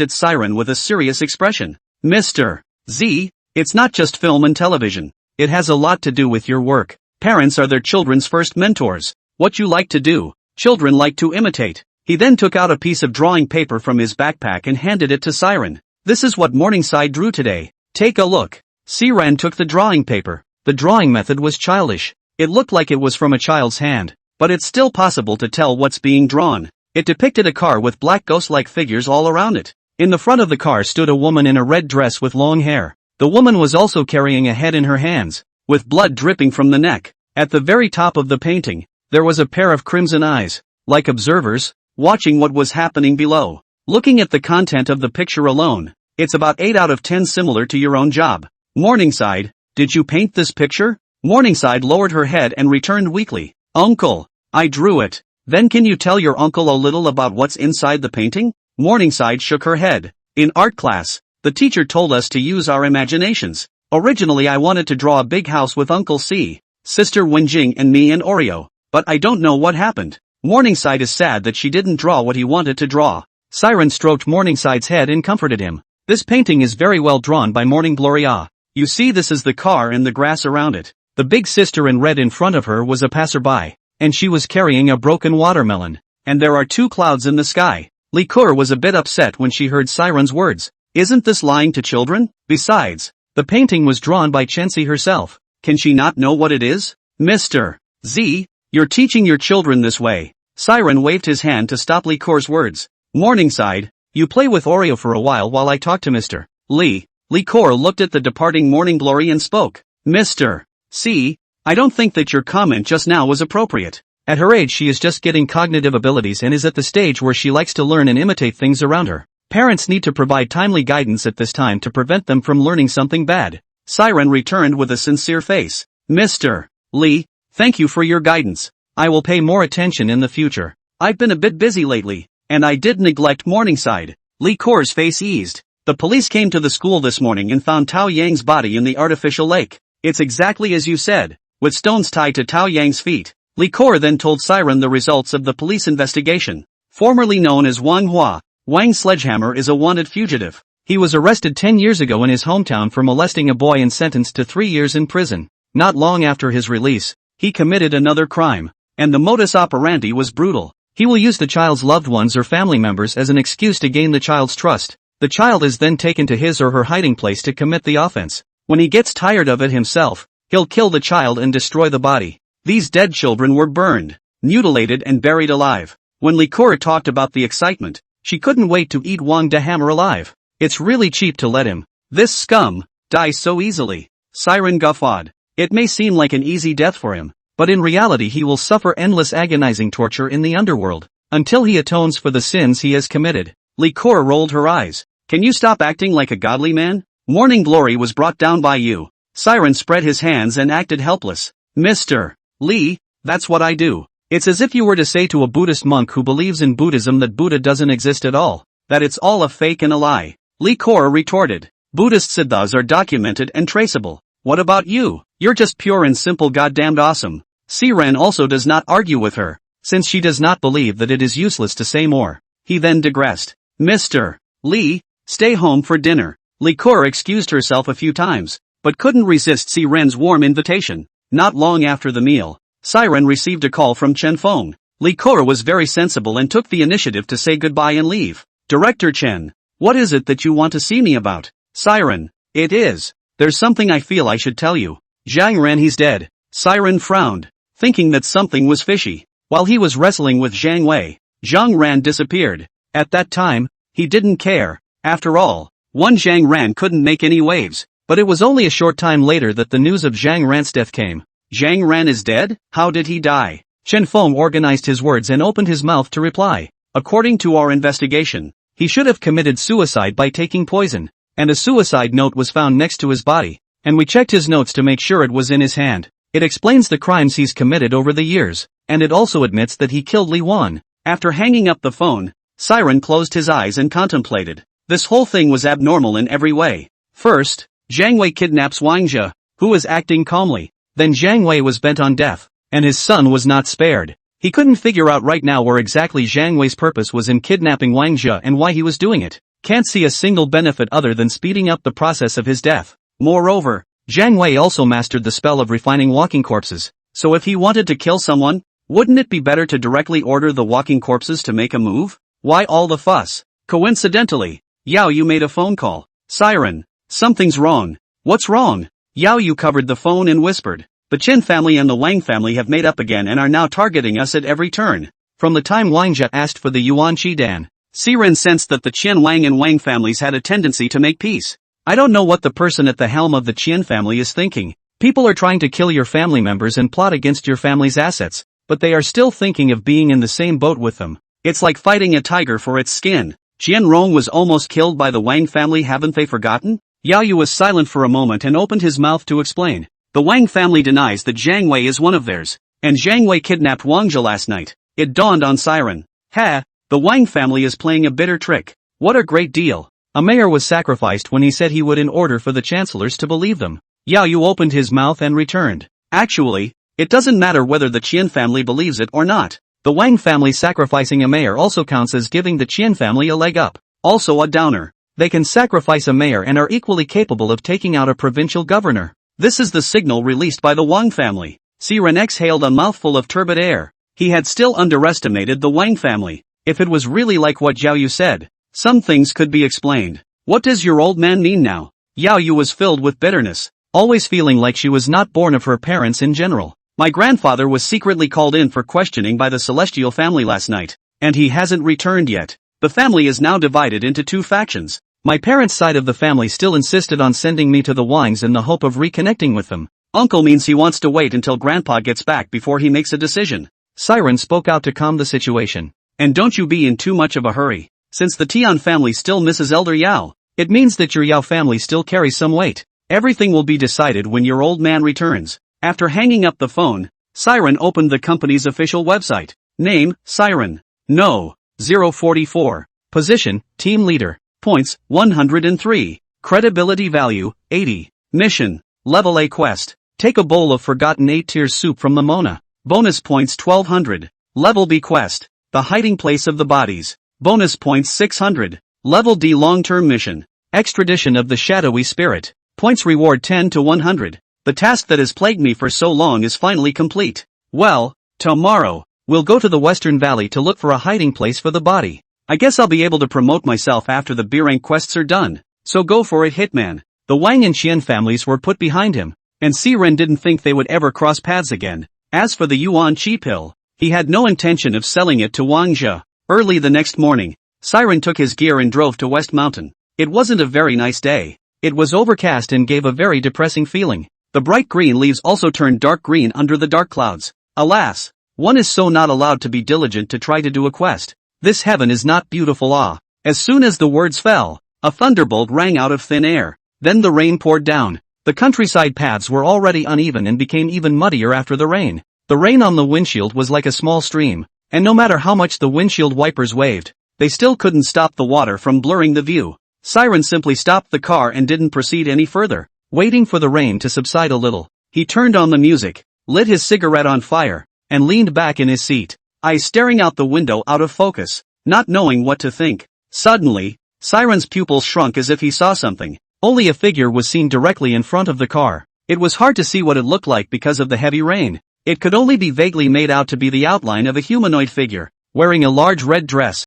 at Siren with a serious expression. Mr. Z, it's not just film and television. It has a lot to do with your work. Parents are their children's first mentors. What you like to do, children like to imitate. He then took out a piece of drawing paper from his backpack and handed it to Siren. This is what Morningside drew today. Take a look. Siren took the drawing paper. The drawing method was childish. It looked like it was from a child's hand, but it's still possible to tell what's being drawn. It depicted a car with black ghost-like figures all around it. In the front of the car stood a woman in a red dress with long hair. The woman was also carrying a head in her hands, with blood dripping from the neck. At the very top of the painting, there was a pair of crimson eyes, like observers, watching what was happening below. Looking at the content of the picture alone, it's about 8 out of 10 similar to your own job. Morningside, did you paint this picture? Morningside lowered her head and returned weakly. Uncle, I drew it. Then can you tell your uncle a little about what's inside the painting? Morningside shook her head. In art class, the teacher told us to use our imaginations. Originally I wanted to draw a big house with Uncle C, Sister Wenjing and me and Oreo, but I don't know what happened. Morningside is sad that she didn't draw what he wanted to draw. Siren stroked Morningside's head and comforted him. This painting is very well drawn by Morning Glory. You see, this is the car and the grass around it. The big sister in red in front of her was a passerby, and she was carrying a broken watermelon. And there are 2 clouds in the sky. Li Kor was a bit upset when she heard Siren's words. Isn't this lying to children? Besides, The painting was drawn by Chensi herself. Can she not know what it is? Mr. Z, you're teaching your children this way. Siren waved his hand to stop Li Kor's words. Morningside, you play with Oreo for a while I talk to Mr. Li. Li Kor looked at the departing morning glory and spoke. Mr. C, I don't think that your comment just now was appropriate. At her age she is just getting cognitive abilities and is at the stage where she likes to learn and imitate things around her. Parents need to provide timely guidance at this time to prevent them from learning something bad. Siren returned with a sincere face. Mr. Li, thank you for your guidance. I will pay more attention in the future. I've been a bit busy lately, and I did neglect Morningside. Li Kor's face eased. The police came to the school this morning and found Tao Yang's body in the artificial lake. It's exactly as you said, with stones tied to Tao Yang's feet. Li Kor then told Siren the results of the police investigation. Formerly known as Wang Hua, Wang Sledgehammer is a wanted fugitive. He was arrested 10 years ago in his hometown for molesting a boy and sentenced to 3 years in prison. Not long after his release, he committed another crime, and the modus operandi was brutal. He will use the child's loved ones or family members as an excuse to gain the child's trust. The child is then taken to his or her hiding place to commit the offense. When he gets tired of it himself, he'll kill the child and destroy the body. These dead children were burned, mutilated and buried alive. When Li Kor talked about the excitement, she couldn't wait to eat Wang de Hammer alive. It's really cheap to let him, this scum, die so easily. Siren guffawed. It may seem like an easy death for him, but in reality he will suffer endless agonizing torture in the underworld, until he atones for the sins he has committed. Li Kor rolled her eyes. Can you stop acting like a godly man? Morning glory was brought down by you. Siren spread his hands and acted helpless. Mr. Li, that's what I do. It's as if you were to say to a Buddhist monk who believes in Buddhism that Buddha doesn't exist at all, that it's all a fake and a lie. Li Kor retorted. Buddhist siddhas are documented and traceable. What about you? You're just pure and simple goddamned awesome. Siren also does not argue with her, since she does not believe that it is useless to say more. He then digressed. Mr. Li, stay home for dinner. Li Kor excused herself a few times, but couldn't resist Siren's warm invitation. Not long after the meal, Siren received a call from Chen Feng. Li Kor was very sensible and took the initiative to say goodbye and leave. Director Chen, what is it that you want to see me about? Siren, it is. There's something I feel I should tell you. Zhang Ran, he's dead. Siren frowned, thinking that something was fishy. While he was wrestling with Zhang Wei, Zhang Ran disappeared. At that time, he didn't care. After all, one Zhang Ran couldn't make any waves. But it was only a short time later that the news of Zhang Ran's death came. Zhang Ran is dead? How did he die? Chen Feng organized his words and opened his mouth to reply. According to our investigation, he should have committed suicide by taking poison, and a suicide note was found next to his body, and we checked his notes to make sure it was in his hand. It explains the crimes he's committed over the years, and it also admits that he killed Li Wan. After hanging up the phone, Siren closed his eyes and contemplated. This whole thing was abnormal in every way. First, Zhang Wei kidnaps Wang Jie, who was acting calmly. Then Zhang Wei was bent on death, and his son was not spared. He couldn't figure out right now where exactly Zhang Wei's purpose was in kidnapping Wang Jie and why he was doing it. Can't see a single benefit other than speeding up the process of his death. Moreover, Zhang Wei also mastered the spell of refining walking corpses. So if he wanted to kill someone, wouldn't it be better to directly order the walking corpses to make a move? Why all the fuss? Coincidentally, Yao Yu made a phone call. Siren, something's wrong. What's wrong? Yao Yu covered the phone and whispered. The Chen family and the Wang family have made up again and are now targeting us at every turn. From the time Wang Jie asked for the Yuan Qidan, Siren sensed that the Chen Wang and Wang families had a tendency to make peace. I don't know what the person at the helm of the Qian family is thinking. People are trying to kill your family members and plot against your family's assets, but they are still thinking of being in the same boat with them. It's like fighting a tiger for its skin. Jian Rong was almost killed by the Wang family, haven't they forgotten? Yao Yu was silent for a moment and opened his mouth to explain. The Wang family denies that Zhang Wei is one of theirs, and Zhang Wei kidnapped Wang Jie last night. It dawned on Siren. Ha, the Wang family is playing a bitter trick. What a great deal. A mayor was sacrificed when he said he would in order for the chancellors to believe them. Yao Yu opened his mouth and returned. Actually, it doesn't matter whether the Qian family believes it or not. The Wang family sacrificing a mayor also counts as giving the Qian family a leg up. Also a downer. They can sacrifice a mayor and are equally capable of taking out a provincial governor. This is the signal released by the Wang family. Siren exhaled a mouthful of turbid air. He had still underestimated the Wang family. If it was really like what Zhao Yu said, some things could be explained. What does your old man mean now? Yao Yu was filled with bitterness, always feeling like she was not born of her parents in general. My grandfather was secretly called in for questioning by the celestial family last night, and he hasn't returned yet. The family is now divided into two factions. My parents' side of the family still insisted on sending me to the Wangs in the hope of reconnecting with them. Uncle means he wants to wait until Grandpa gets back before he makes a decision. Siren spoke out to calm the situation. And don't you be in too much of a hurry. Since the Tian family still misses Elder Yao, it means that your Yao family still carries some weight. Everything will be decided when your old man returns. After hanging up the phone, Siren opened the company's official website. Name, Siren. No. 044. Position, Team Leader. Points, 103. Credibility value, 80. Mission, Level A quest. Take a bowl of forgotten 8-tier soup from Mamona. Bonus points 1200. Level B quest. The hiding place of the bodies. Bonus points 600. Level D long-term mission. Extradition of the shadowy spirit. Points reward 10 to 100. The task that has plagued me for so long is finally complete. Well, tomorrow, we'll go to the Western Valley to look for a hiding place for the body. I guess I'll be able to promote myself after the B-rank quests are done. So go for it, Hitman. The Wang and Qian families were put behind him, and Siren didn't think they would ever cross paths again. As for the Yuan Qi pill, he had no intention of selling it to Wang Zhe. Early the next morning, Siren took his gear and drove to West Mountain. It wasn't a very nice day. It was overcast and gave a very depressing feeling. The bright green leaves also turned dark green under the dark clouds. Alas, one is so not allowed to be diligent to try to do a quest. This heaven is not beautiful. As soon as the words fell, a thunderbolt rang out of thin air. Then the rain poured down. The countryside paths were already uneven and became even muddier after the rain. The rain on the windshield was like a small stream, and no matter how much the windshield wipers waved, they still couldn't stop the water from blurring the view. Siren simply stopped the car and didn't proceed any further. Waiting for the rain to subside a little, he turned on the music, lit his cigarette on fire, and leaned back in his seat, eyes staring out the window out of focus, not knowing what to think. Suddenly, Siren's pupils shrunk as if he saw something. Only a figure was seen directly in front of the car. It was hard to see what it looked like because of the heavy rain. It could only be vaguely made out to be the outline of a humanoid figure, wearing a large red dress,